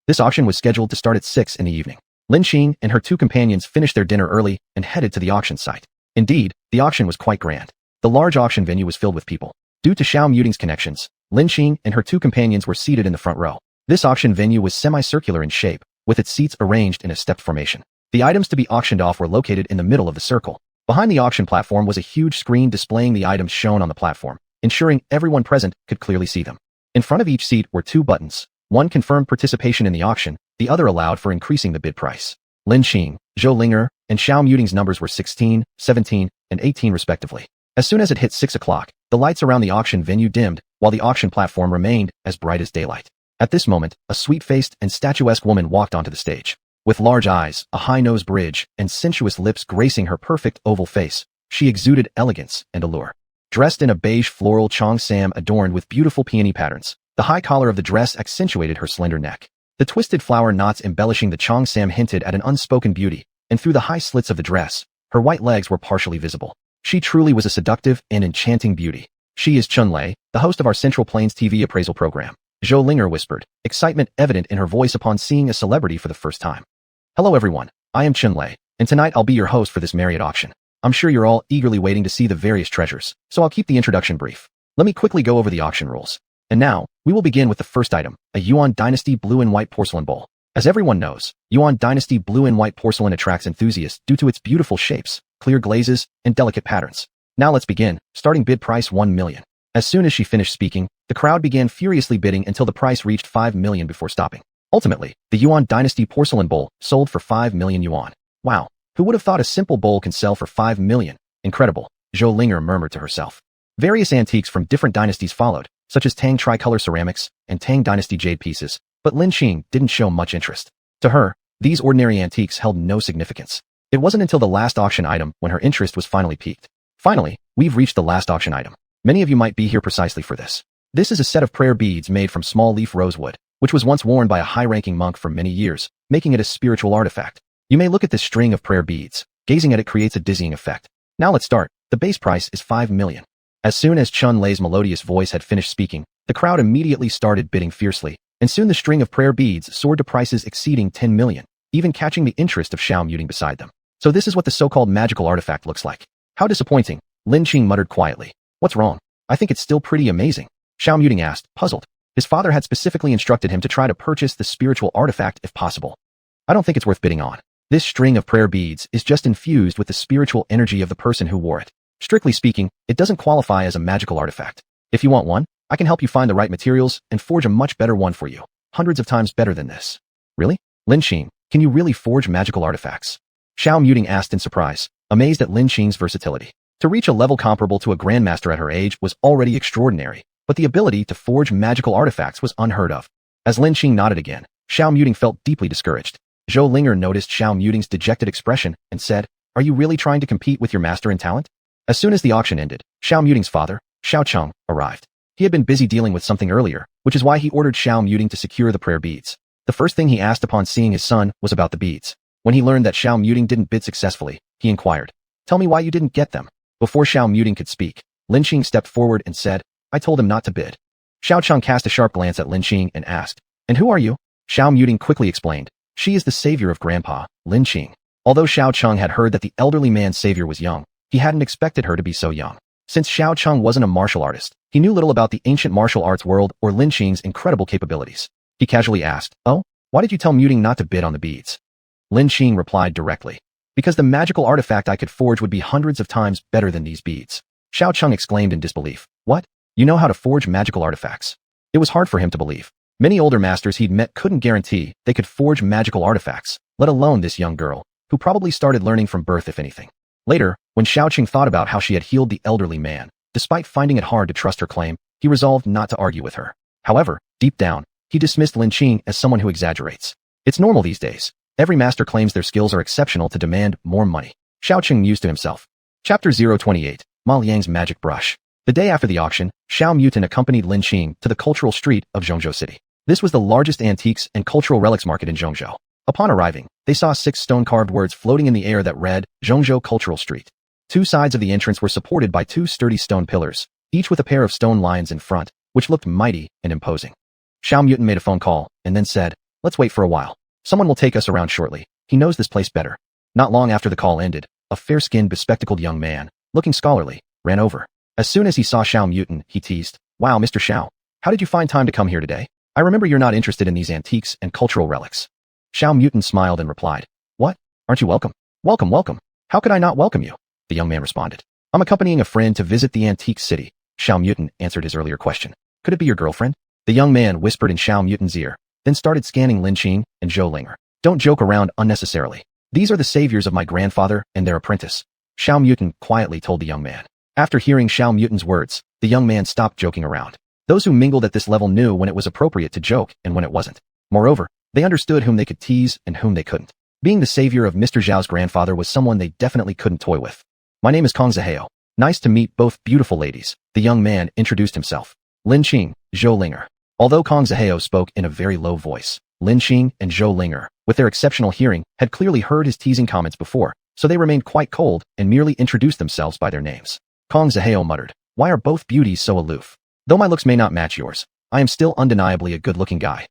This auction was scheduled to start at 6 in the evening. Lin Qing and her 2 companions finished their dinner early and headed to the auction site. Indeed, the auction was quite grand. The large auction venue was filled with people. Due to Xiao Muting's connections, Lin Qing and her 2 companions were seated in the front row. This auction venue was semicircular in shape, with its seats arranged in a stepped formation. The items to be auctioned off were located in the middle of the circle. Behind the auction platform was a huge screen displaying the items shown on the platform, ensuring everyone present could clearly see them. In front of each seat were 2 buttons. One confirmed participation in the auction, the other allowed for increasing the bid price. Lin Qing, Zhou Linger, and Xiao Muting's numbers were 16, 17, and 18 respectively. As soon as it hit 6 o'clock, the lights around the auction venue dimmed, while the auction platform remained as bright as daylight. At this moment, a sweet-faced and statuesque woman walked onto the stage. With large eyes, a high-nose bridge, and sensuous lips gracing her perfect oval face, she exuded elegance and allure. Dressed in a beige floral cheongsam adorned with beautiful peony patterns, the high collar of the dress accentuated her slender neck. The twisted flower knots embellishing the cheongsam hinted at an unspoken beauty, and through the high slits of the dress, her white legs were partially visible. She truly was a seductive and enchanting beauty. She is Chunlei, the host of our Central Plains TV appraisal program. Zhou Linger whispered, excitement evident in her voice upon seeing a celebrity for the first time. Hello everyone, I am Chunlei, and tonight I'll be your host for this Marriott auction. I'm sure you're all eagerly waiting to see the various treasures, so I'll keep the introduction brief. Let me quickly go over the auction rules. And now, we will begin with the first item, a Yuan Dynasty blue and white porcelain bowl. As everyone knows, Yuan Dynasty blue and white porcelain attracts enthusiasts due to its beautiful shapes, clear glazes, and delicate patterns. Now let's begin, starting bid price 1 million. As soon as she finished speaking, the crowd began furiously bidding until the price reached 5 million before stopping. Ultimately, the Yuan Dynasty porcelain bowl sold for 5 million yuan. Wow, who would have thought a simple bowl can sell for 5 million? Incredible, Zhou Linger murmured to herself. Various antiques from different dynasties followed, such as Tang tricolor ceramics and Tang Dynasty jade pieces, but Lin Qing didn't show much interest. To her, these ordinary antiques held no significance. It wasn't until the last auction item when her interest was finally piqued. Finally, we've reached the last auction item. Many of you might be here precisely for this. This is a set of prayer beads made from small leaf rosewood, which was once worn by a high-ranking monk for many years, making it a spiritual artifact. You may look at this string of prayer beads. Gazing at it creates a dizzying effect. Now let's start. The base price is 5 million. As soon as Chun Lei's melodious voice had finished speaking, the crowd immediately started bidding fiercely, and soon the string of prayer beads soared to prices exceeding 10 million, even catching the interest of Xiao Muting beside them. So this is what the so-called magical artifact looks like. How disappointing, Lin Qing muttered quietly. What's wrong? I think it's still pretty amazing. Xiao Muting asked, puzzled. His father had specifically instructed him to try to purchase the spiritual artifact if possible. I don't think it's worth bidding on. This string of prayer beads is just infused with the spiritual energy of the person who wore it. Strictly speaking, it doesn't qualify as a magical artifact. If you want one, I can help you find the right materials and forge a much better one for you. Hundreds of times better than this. Really? Lin Qing, can you really forge magical artifacts? Xiao Muting asked in surprise, amazed at Lin Qing's versatility. To reach a level comparable to a grandmaster at her age was already extraordinary, but the ability to forge magical artifacts was unheard of. As Lin Qing nodded again, Xiao Muting felt deeply discouraged. Zhou Linger noticed Xiao Muting's dejected expression and said, are you really trying to compete with your master in talent? As soon as the auction ended, Xiao Muting's father, Xiao Cheng, arrived. He had been busy dealing with something earlier, which is why he ordered Xiao Muting to secure the prayer beads. The first thing he asked upon seeing his son was about the beads. When he learned that Xiao Muting didn't bid successfully, he inquired, tell me why you didn't get them. Before Xiao Muting could speak, Lin Qing stepped forward and said, I told him not to bid. Xiao Cheng cast a sharp glance at Lin Qing and asked, and who are you? Xiao Muting quickly explained. She is the savior of Grandpa, Lin Qing. Although Xiao Cheng had heard that the elderly man's savior was young, he hadn't expected her to be so young. Since Xiao Cheng wasn't a martial artist, he knew little about the ancient martial arts world or Lin Qing's incredible capabilities. He casually asked, "Oh, why did you tell Muting not to bid on the beads?" Lin Qing replied directly. "Because the magical artifact I could forge would be hundreds of times better than these beads." Xiao Cheng exclaimed in disbelief. "What? You know how to forge magical artifacts?" It was hard for him to believe. Many older masters he'd met couldn't guarantee they could forge magical artifacts, let alone this young girl, who probably started learning from birth if anything. Later, when Xiao Qing thought about how she had healed the elderly man, despite finding it hard to trust her claim, he resolved not to argue with her. However, deep down, he dismissed Lin Qing as someone who exaggerates. It's normal these days. Every master claims their skills are exceptional to demand more money. Xiao Qing mused to himself. Chapter 028, Ma Liang's Magic Brush. The day after the auction, Xiao Mutin accompanied Lin Qing to the cultural street of Zhongzhou City. This was the largest antiques and cultural relics market in Zhongzhou. Upon arriving, they saw 6 stone-carved words floating in the air that read, Zhongzhou Cultural Street. 2 sides of the entrance were supported by 2 sturdy stone pillars, each with a pair of stone lions in front, which looked mighty and imposing. Xiao Mutin made a phone call, and then said, "Let's wait for a while. Someone will take us around shortly. He knows this place better." Not long after the call ended, a fair-skinned, bespectacled young man, looking scholarly, ran over. As soon as he saw Xiao Mutin, he teased, "Wow, Mr. Xiao, how did you find time to come here today? I remember you're not interested in these antiques and cultural relics." Xiao Mutin smiled and replied, "What? Aren't you welcome?" "Welcome, welcome. How could I not welcome you?" The young man responded. "I'm accompanying a friend to visit the antique city." Xiao Mutin answered his earlier question. "Could it be your girlfriend?" The young man whispered in Xiao Mutin's ear, then started scanning Lin Qing and Zhou Linger. "Don't joke around unnecessarily. These are the saviors of my grandfather and their apprentice," Xiao Mutin quietly told the young man. After hearing Xiao Mutin's words, the young man stopped joking around. Those who mingled at this level knew when it was appropriate to joke and when it wasn't. Moreover, they understood whom they could tease and whom they couldn't. Being the savior of Mr. Zhao's grandfather was someone they definitely couldn't toy with. "My name is Kong Zaheo. Nice to meet both beautiful ladies," the young man introduced himself. "Lin Qing, Zhou Linger." Although Kong Zaheo spoke in a very low voice, Lin Qing and Zhou Linger, with their exceptional hearing, had clearly heard his teasing comments before, so they remained quite cold and merely introduced themselves by their names. Kong Zaheo muttered, "Why are both beauties so aloof? Though my looks may not match yours, I am still undeniably a good-looking guy."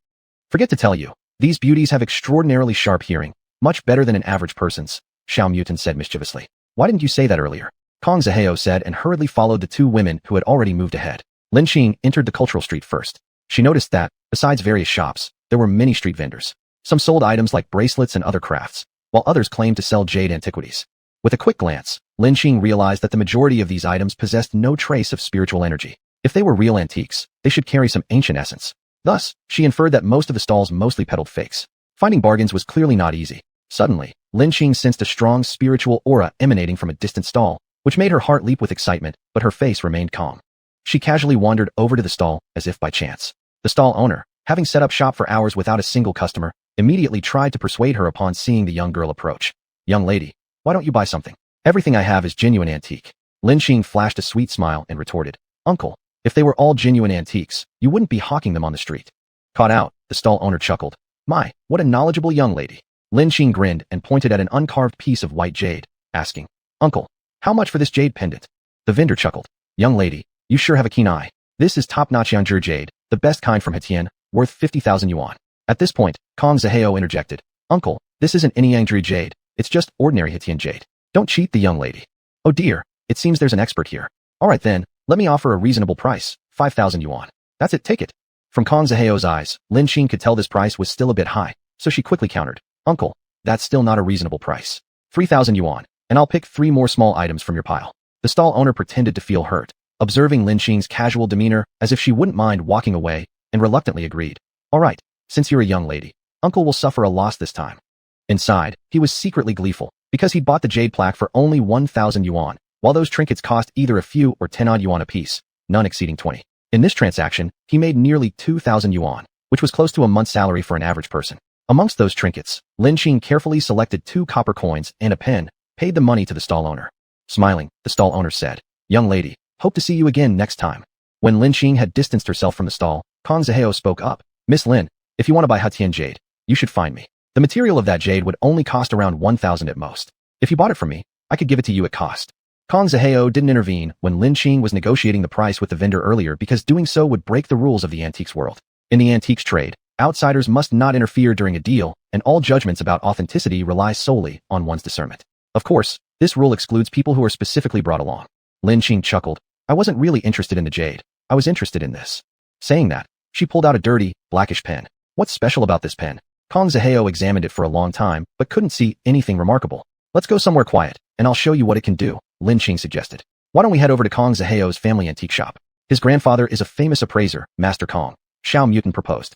"Forget to tell you, these beauties have extraordinarily sharp hearing, much better than an average person's," Xiao Mutin said mischievously. "Why didn't you say that earlier?" Kong Zaheo said and hurriedly followed the 2 women who had already moved ahead. Lin Qing entered the cultural street first. She noticed that, besides various shops, there were many street vendors. Some sold items like bracelets and other crafts, while others claimed to sell jade antiquities. With a quick glance, Lin Qing realized that the majority of these items possessed no trace of spiritual energy. If they were real antiques, they should carry some ancient essence. Thus, she inferred that most of the stalls mostly peddled fakes. Finding bargains was clearly not easy. Suddenly, Lin Qing sensed a strong spiritual aura emanating from a distant stall, which made her heart leap with excitement, but her face remained calm. She casually wandered over to the stall, as if by chance. The stall owner, having set up shop for hours without a single customer, immediately tried to persuade her upon seeing the young girl approach. "Young lady, why don't you buy something? Everything I have is genuine antique." Lin Qing flashed a sweet smile and retorted, "Uncle, if they were all genuine antiques, you wouldn't be hawking them on the street." Caught out, the stall owner chuckled. "My, what a knowledgeable young lady." Lin Qing grinned and pointed at an uncarved piece of white jade, asking, "Uncle, how much for this jade pendant?" The vendor chuckled. "Young lady, you sure have a keen eye. This is top-notch Yangzhi jade, the best kind from Hetian, worth 50,000 yuan. At this point, Kong Zaheo interjected, "Uncle, this isn't any Yangzhi jade, it's just ordinary Hetian jade. Don't cheat the young lady." "Oh dear, it seems there's an expert here. All right then, let me offer a reasonable price, 5,000 yuan. That's it, take it." From Kong Zaheo's eyes, Lin Qing could tell this price was still a bit high, so she quickly countered, "Uncle, that's still not a reasonable price. 3,000 yuan, and I'll pick 3 more small items from your pile." The stall owner pretended to feel hurt, observing Lin Qing's casual demeanor as if she wouldn't mind walking away, and reluctantly agreed. "All right, since you're a young lady, Uncle will suffer a loss this time." Inside, he was secretly gleeful, because he'd bought the jade plaque for only 1,000 yuan, while those trinkets cost either a few or 10-odd yuan apiece, none exceeding 20. In this transaction, he made nearly 2,000 yuan, which was close to a month's salary for an average person. Amongst those trinkets, Lin Qing carefully selected 2 copper coins and a pen, paid the money to the stall owner. Smiling, the stall owner said, "Young lady, hope to see you again next time." When Lin Qing had distanced herself from the stall, Kong Zaheo spoke up, "Miss Lin, if you want to buy Hetian jade, you should find me. The material of that jade would only cost around 1,000 at most. If you bought it from me, I could give it to you at cost." Kong Zaheo didn't intervene when Lin Qing was negotiating the price with the vendor earlier because doing so would break the rules of the antiques world. In the antiques trade, Outsiders must not interfere during a deal, and all judgments about authenticity rely solely on one's discernment. Of course, this rule excludes people who are specifically brought along. Lin Qing chuckled. I wasn't really interested in the jade. I was interested in this. Saying that, she pulled out a dirty, blackish pen. What's special about this pen? Kong Zaheo examined it for a long time, but couldn't see anything remarkable. Let's go somewhere quiet, and I'll show you what it can do, Lin Qing suggested. Why don't we head over to Kong Zaheo's family antique shop? His grandfather is a famous appraiser, Master Kong. Xiao Mutant proposed.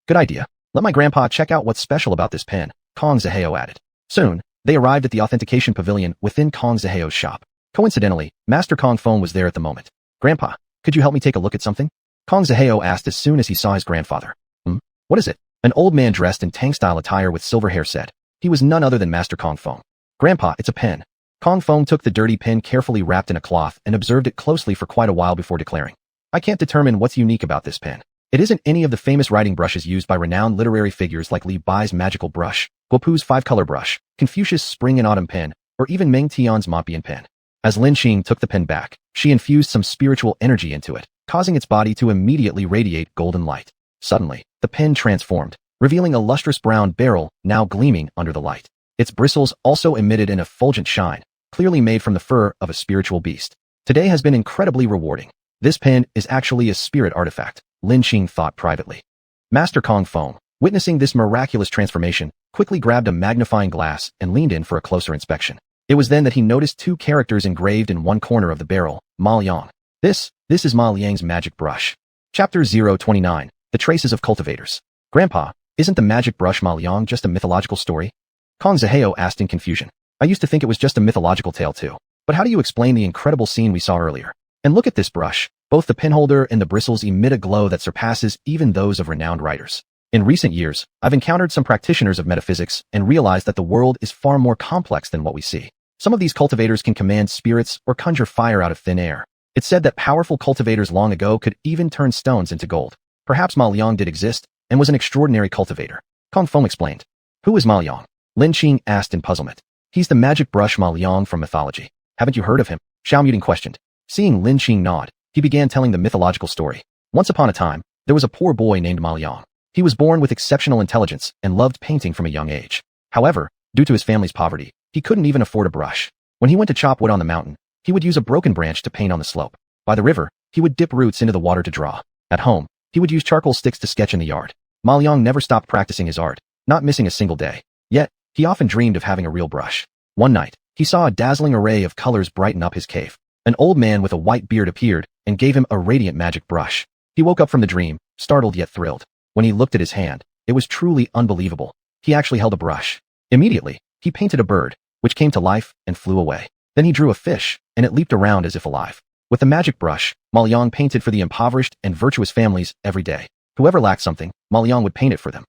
Good idea. Let my grandpa check out what's special about this pen, Kong Zaheo added. Soon, they arrived at the authentication pavilion within Kong Zaheo's shop. Coincidentally, Master Kong Phone was there at the moment. Grandpa, could you help me take a look at something? Kong Zaheo asked as soon as he saw his grandfather. What is it? An old man dressed in Tang-style attire with silver hair said. He was none other than Master Kong Phone. Grandpa, it's a pen. Kong Phone took the dirty pen carefully wrapped in a cloth and observed it closely for quite a while before declaring. I can't determine what's unique about this pen. It isn't any of the famous writing brushes used by renowned literary figures like Li Bai's magical brush, Guopu's five-color brush, Confucius' spring and autumn pen, or even Meng Tian's Montbian pen. As Lin Qing took the pen back, she infused some spiritual energy into it, causing its body to immediately radiate golden light. Suddenly, the pen transformed, revealing a lustrous brown barrel now gleaming under the light. Its bristles also emitted an effulgent shine, clearly made from the fur of a spiritual beast. Today has been incredibly rewarding. This pen is actually a spirit artifact, Lin Qing thought privately. Master Kong Phone, witnessing this miraculous transformation, quickly grabbed a magnifying glass and leaned in for a closer inspection. It was then that he noticed two characters engraved in one corner of the barrel, Ma Liang. This is Ma Liang's magic brush. Chapter 029, The Traces of Cultivators. Grandpa, isn't the magic brush Ma Liang just a mythological story? Kong Zaheo asked in confusion. I used to think it was just a mythological tale too. But how do you explain the incredible scene we saw earlier? And look at this brush. Both the pinholder and the bristles emit a glow that surpasses even those of renowned writers. In recent years, I've encountered some practitioners of metaphysics and realized that the world is far more complex than what we see. Some of these cultivators can command spirits or conjure fire out of thin air. It's said that powerful cultivators long ago could even turn stones into gold. Perhaps Ma Liang did exist and was an extraordinary cultivator. Kong Feng explained. Who is Ma Liang? Lin Qing asked in puzzlement. He's the magic brush Ma Liang from mythology. Haven't you heard of him? Xiao Muting questioned. Seeing Lin Qing nod, he began telling the mythological story. Once upon a time, there was a poor boy named Ma Liang. He was born with exceptional intelligence and loved painting from a young age. However, due to his family's poverty, he couldn't even afford a brush. When he went to chop wood on the mountain, he would use a broken branch to paint on the slope. By the river, he would dip roots into the water to draw. At home, he would use charcoal sticks to sketch in the yard. Ma Liang never stopped practicing his art, not missing a single day. Yet, he often dreamed of having a real brush. One night, he saw a dazzling array of colors brighten up his cave. An old man with a white beard appeared and gave him a radiant magic brush. He woke up from the dream, startled yet thrilled. When he looked at his hand, it was truly unbelievable. He actually held a brush. Immediately, he painted a bird, which came to life and flew away. Then he drew a fish, and it leaped around as if alive. With the magic brush, Ma Liang painted for the impoverished and virtuous families every day. Whoever lacked something, Ma Liang would paint it for them.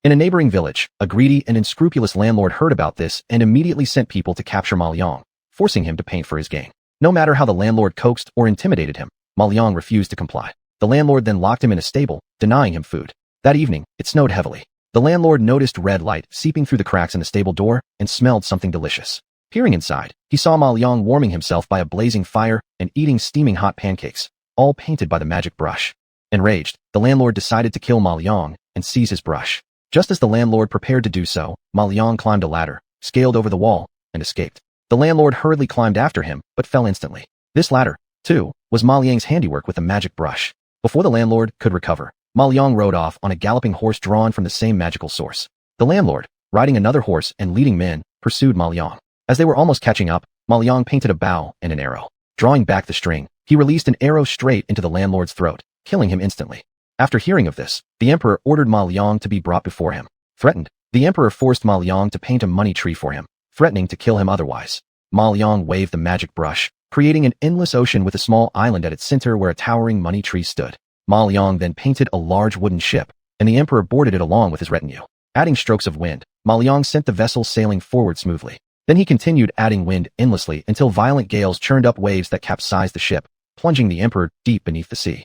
In a neighboring village, a greedy and unscrupulous landlord heard about this and immediately sent people to capture Ma Liang, forcing him to paint for his gain. No matter how the landlord coaxed or intimidated him, Ma Liang refused to comply. The landlord then locked him in a stable, denying him food. That evening, it snowed heavily. The landlord noticed red light seeping through the cracks in the stable door and smelled something delicious. Peering inside, he saw Ma Liang warming himself by a blazing fire and eating steaming hot pancakes, all painted by the magic brush. Enraged, the landlord decided to kill Ma Liang and seize his brush. Just as the landlord prepared to do so, Ma Liang climbed a ladder, scaled over the wall, and escaped. The landlord hurriedly climbed after him, but fell instantly. This ladder, too, was Ma Liang's handiwork with a magic brush. Before the landlord could recover, Ma Liang rode off on a galloping horse drawn from the same magical source. The landlord, riding another horse and leading men, pursued Ma Liang. As they were almost catching up, Ma Liang painted a bow and an arrow. Drawing back the string, he released an arrow straight into the landlord's throat, killing him instantly. After hearing of this, the emperor ordered Ma Liang to be brought before him. Threatened, the emperor forced Ma Liang to paint a money tree for him, threatening to kill him otherwise. Ma Liang waved the magic brush, creating an endless ocean with a small island at its center where a towering money tree stood. Ma Liang then painted a large wooden ship, and the emperor boarded it along with his retinue. Adding strokes of wind, Ma Liang sent the vessel sailing forward smoothly. Then he continued adding wind endlessly until violent gales churned up waves that capsized the ship, plunging the emperor deep beneath the sea.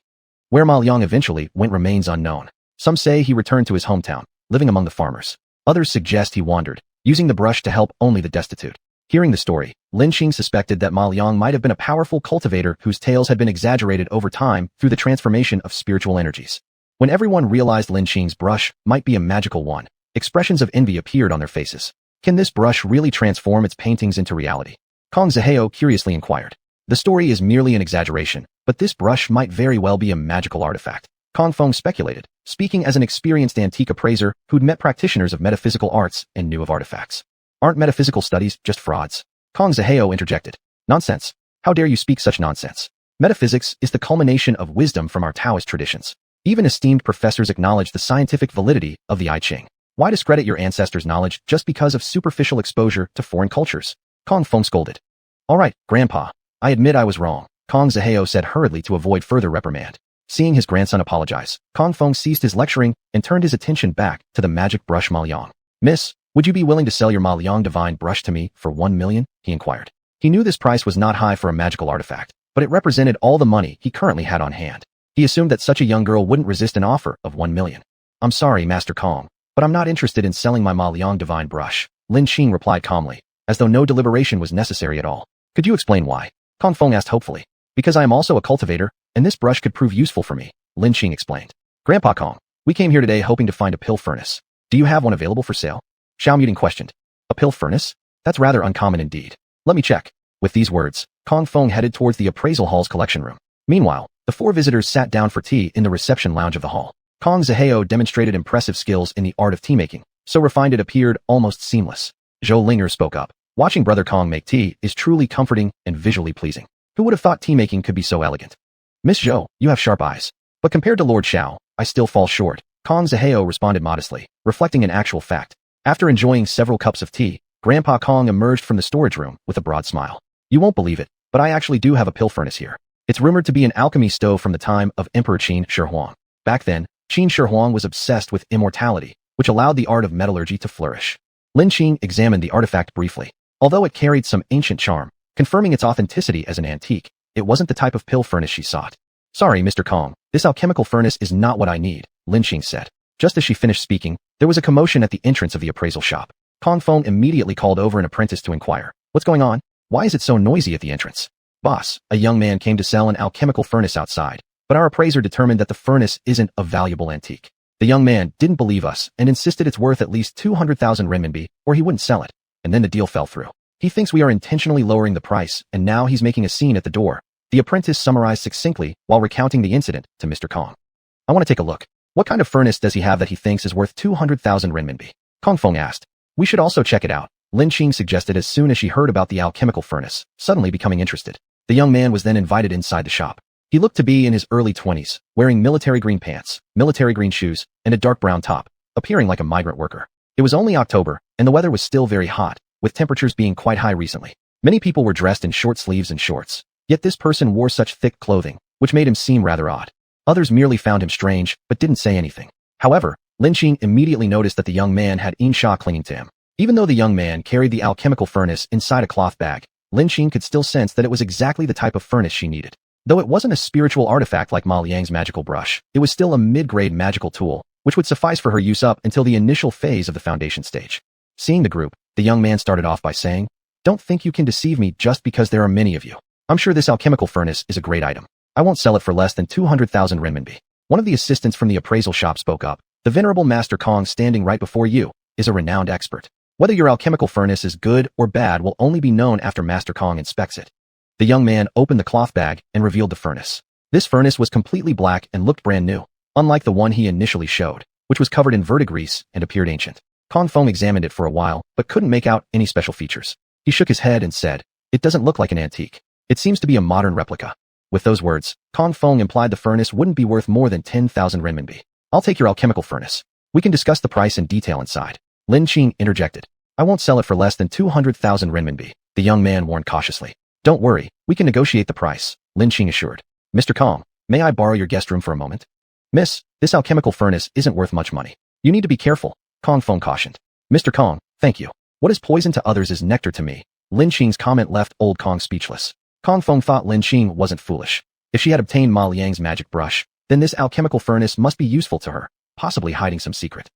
Where Ma Liang eventually went remains unknown. Some say he returned to his hometown, living among the farmers. Others suggest he wandered, using the brush to help only the destitute. Hearing the story, Lin Qing suspected that Ma Liang might have been a powerful cultivator whose tales had been exaggerated over time through the transformation of spiritual energies. When everyone realized Lin Qing's brush might be a magical one, expressions of envy appeared on their faces. Can this brush really transform its paintings into reality? Kong Zihao curiously inquired. The story is merely an exaggeration, but this brush might very well be a magical artifact. Kong Feng speculated, speaking as an experienced antique appraiser who'd met practitioners of metaphysical arts and knew of artifacts. Aren't metaphysical studies just frauds? Kong Zihao interjected. Nonsense. How dare you speak such nonsense? Metaphysics is the culmination of wisdom from our Taoist traditions. Even esteemed professors acknowledge the scientific validity of the I Ching. Why discredit your ancestors' knowledge just because of superficial exposure to foreign cultures? Kong Feng scolded. All right, Grandpa. I admit I was wrong, Kong Zihao said hurriedly to avoid further reprimand. Seeing his grandson apologize, Kong Feng ceased his lecturing and turned his attention back to the magic brush Maoliang. Miss, would you be willing to sell your Maoliang divine brush to me for 1 million? He inquired. He knew this price was not high for a magical artifact, but it represented all the money he currently had on hand. He assumed that such a young girl wouldn't resist an offer of 1 million. I'm sorry, Master Kong, but I'm not interested in selling my Maoliang divine brush, Lin Qing replied calmly, as though no deliberation was necessary at all. Could you explain why? Kong Feng asked hopefully. Because I am also a cultivator, and this brush could prove useful for me, Lin Qing explained. Grandpa Kong, we came here today hoping to find a pill furnace. Do you have one available for sale? Xiao Muting questioned. A pill furnace? That's rather uncommon indeed. Let me check. With these words, Kong Feng headed towards the appraisal hall's collection room. Meanwhile, the 4 visitors sat down for tea in the reception lounge of the hall. Kong Zihao demonstrated impressive skills in the art of tea making, so refined it appeared almost seamless. Zhou Linger spoke up. Watching Brother Kong make tea is truly comforting and visually pleasing. Who would have thought tea making could be so elegant? Miss Zhou, you have sharp eyes. But compared to Lord Xiao, I still fall short, Kong Zihao responded modestly, reflecting an actual fact. After enjoying several cups of tea, Grandpa Kong emerged from the storage room with a broad smile. You won't believe it, but I actually do have a pill furnace here. It's rumored to be an alchemy stove from the time of Emperor Qin Shi Huang. Back then, Qin Shi Huang was obsessed with immortality, which allowed the art of metallurgy to flourish. Lin Qing examined the artifact briefly. Although it carried some ancient charm, confirming its authenticity as an antique, it wasn't the type of pill furnace she sought. Sorry, Mr. Kong, this alchemical furnace is not what I need, Lin Qing said. Just as she finished speaking, there was a commotion at the entrance of the appraisal shop. Kong Feng immediately called over an apprentice to inquire. What's going on? Why is it so noisy at the entrance? Boss, a young man came to sell an alchemical furnace outside, but our appraiser determined that the furnace isn't a valuable antique. The young man didn't believe us and insisted it's worth at least 200,000 renminbi or he wouldn't sell it. And then the deal fell through. He thinks we are intentionally lowering the price, and now he's making a scene at the door. The apprentice summarized succinctly while recounting the incident to Mr. Kong. I want to take a look. What kind of furnace does he have that he thinks is worth 200,000 renminbi? Kong Feng asked. We should also check it out, Lin Qing suggested as soon as she heard about the alchemical furnace, suddenly becoming interested. The young man was then invited inside the shop. He looked to be in his early 20s, wearing military green pants, military green shoes, and a dark brown top, appearing like a migrant worker. It was only October, and the weather was still very hot, with temperatures being quite high recently. Many people were dressed in short sleeves and shorts, yet this person wore such thick clothing, which made him seem rather odd. Others merely found him strange, but didn't say anything. However, Lin Qing immediately noticed that the young man had Insha clinging to him. Even though the young man carried the alchemical furnace inside a cloth bag, Lin Qing could still sense that it was exactly the type of furnace she needed. Though it wasn't a spiritual artifact like Ma Liang's magical brush, it was still a mid-grade magical tool, which would suffice for her use up until the initial phase of the foundation stage. Seeing the group, the young man started off by saying, Don't think you can deceive me just because there are many of you. I'm sure this alchemical furnace is a great item. I won't sell it for less than 200,000 renminbi. One of the assistants from the appraisal shop spoke up. The venerable Master Kong standing right before you is a renowned expert. Whether your alchemical furnace is good or bad will only be known after Master Kong inspects it. The young man opened the cloth bag and revealed the furnace. This furnace was completely black and looked brand new, unlike the one he initially showed, which was covered in verdigris and appeared ancient. Kong Feng examined it for a while, but couldn't make out any special features. He shook his head and said, It doesn't look like an antique. It seems to be a modern replica. With those words, Kong Feng implied the furnace wouldn't be worth more than 10,000 renminbi. I'll take your alchemical furnace. We can discuss the price in detail inside. Lin Qing interjected. I won't sell it for less than 200,000 renminbi. The young man warned cautiously. Don't worry, we can negotiate the price, Lin Qing assured. Mr. Kong, may I borrow your guest room for a moment? Miss, this alchemical furnace isn't worth much money. You need to be careful, Kong Feng cautioned. Mr. Kong, thank you. What is poison to others is nectar to me. Lin Qing's comment left old Kong speechless. Kong Feng thought Lin Qing wasn't foolish. If she had obtained Ma Liang's magic brush, then this alchemical furnace must be useful to her, possibly hiding some secret.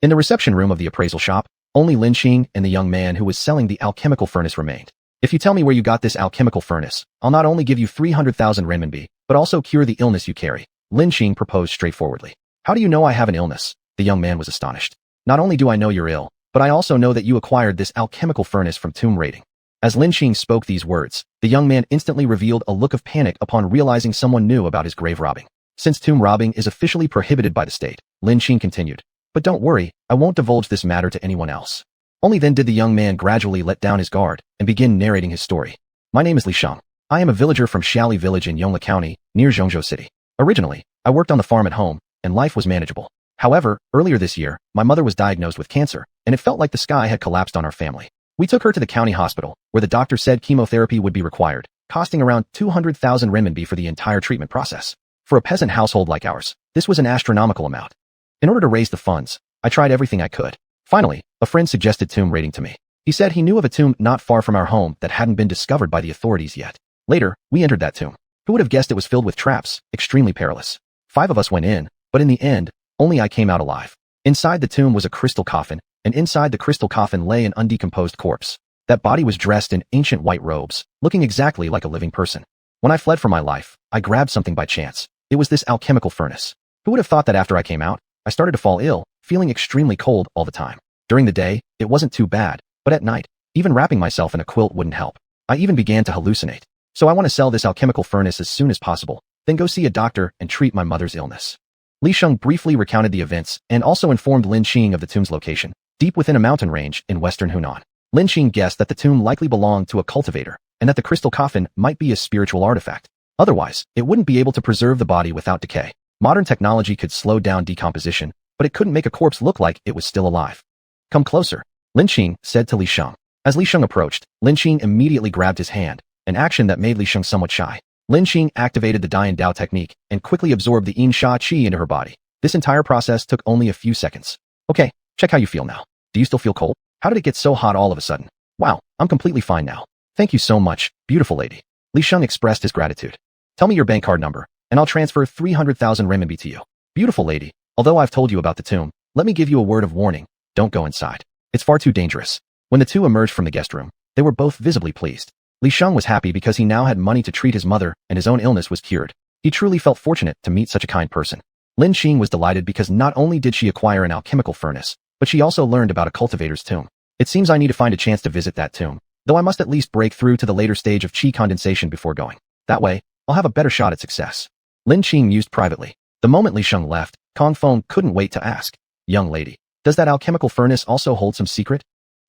In the reception room of the appraisal shop, only Lin Qing and the young man who was selling the alchemical furnace remained. If you tell me where you got this alchemical furnace, I'll not only give you 300,000 renminbi, but also cure the illness you carry, Lin Qing proposed straightforwardly. How do you know I have an illness? The young man was astonished. Not only do I know you're ill, but I also know that you acquired this alchemical furnace from tomb raiding. As Lin spoke these words, the young man instantly revealed a look of panic upon realizing someone knew about his grave robbing. Since tomb robbing is officially prohibited by the state, Lin continued. But don't worry, I won't divulge this matter to anyone else. Only then did the young man gradually let down his guard and begin narrating his story. My name is Li Sheng. I am a villager from Xiaoli village in Yongla County, near Zhongzhou City. Originally, I worked on the farm at home, and life was manageable. However, earlier this year, my mother was diagnosed with cancer, and it felt like the sky had collapsed on our family. We took her to the county hospital, where the doctor said chemotherapy would be required, costing around 200,000 renminbi for the entire treatment process. For a peasant household like ours, this was an astronomical amount. In order to raise the funds, I tried everything I could. Finally, a friend suggested tomb raiding to me. He said he knew of a tomb not far from our home that hadn't been discovered by the authorities yet. Later, we entered that tomb. Who would have guessed it was filled with traps, extremely perilous? 5 of us went in, but in the end, only I came out alive. Inside the tomb was a crystal coffin, and inside the crystal coffin lay an undecomposed corpse. That body was dressed in ancient white robes, looking exactly like a living person. When I fled for my life, I grabbed something by chance. It was this alchemical furnace. Who would have thought that after I came out, I started to fall ill, feeling extremely cold all the time. During the day, it wasn't too bad, but at night, even wrapping myself in a quilt wouldn't help. I even began to hallucinate. So I want to sell this alchemical furnace as soon as possible, then go see a doctor and treat my mother's illness. Li Sheng briefly recounted the events and also informed Lin of the tomb's location, deep within a mountain range in western Hunan. Lin guessed that the tomb likely belonged to a cultivator, and that the crystal coffin might be a spiritual artifact. Otherwise, it wouldn't be able to preserve the body without decay. Modern technology could slow down decomposition, but it couldn't make a corpse look like it was still alive. Come closer, Lin said to Li Sheng. As Li approached, Lin immediately grabbed his hand, an action that made Li somewhat shy. Lin activated the Dian Dao technique and quickly absorbed the Yin Sha Qi into her body. This entire process took only a few seconds. Okay, check how you feel now. Do you still feel cold? How did it get so hot all of a sudden? Wow, I'm completely fine now. Thank you so much, beautiful lady. Li expressed his gratitude. Tell me your bank card number, and I'll transfer 300,000 renminbi to you. Beautiful lady, although I've told you about the tomb, let me give you a word of warning. Don't go inside. It's far too dangerous. When the two emerged from the guest room, they were both visibly pleased. Li was happy because he now had money to treat his mother and his own illness was cured. He truly felt fortunate to meet such a kind person. Lin was delighted because not only did she acquire an alchemical furnace, but she also learned about a cultivator's tomb. It seems I need to find a chance to visit that tomb, though I must at least break through to the later stage of qi condensation before going. That way, I'll have a better shot at success. Lin mused privately. The moment Li left, Kong Feng couldn't wait to ask. Young lady, does that alchemical furnace also hold some secret?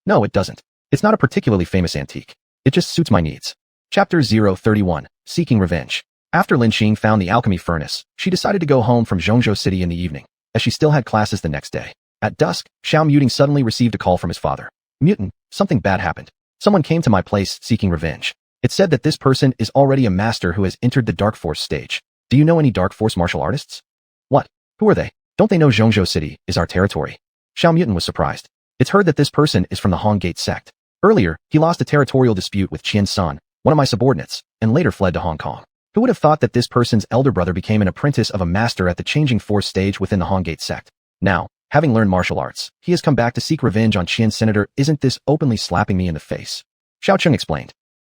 No, it doesn't. It's not a particularly famous antique. It just suits my needs. Chapter 031, Seeking Revenge. After Lin found the alchemy furnace, she decided to go home from Zhongzhou City in the evening, as she still had classes the next day. At dusk, Xiao Muting suddenly received a call from his father. Mutant, something bad happened. Someone came to my place seeking revenge. It said that this person is already a master who has entered the Dark Force stage. Do you know any Dark Force martial artists? What? Who are they? Don't they know Zhongzhou City is our territory? Xiao Mutant was surprised. It's heard that this person is from the Hong Gate sect. Earlier, he lost a territorial dispute with Qian Sun, one of my subordinates, and later fled to Hong Kong. Who would have thought that this person's elder brother became an apprentice of a master at the Changing Force stage within the Hong Gate sect? Now, having learned martial arts, he has come back to seek revenge on Qian Senator. Isn't this openly slapping me in the face? Xiao Cheng explained.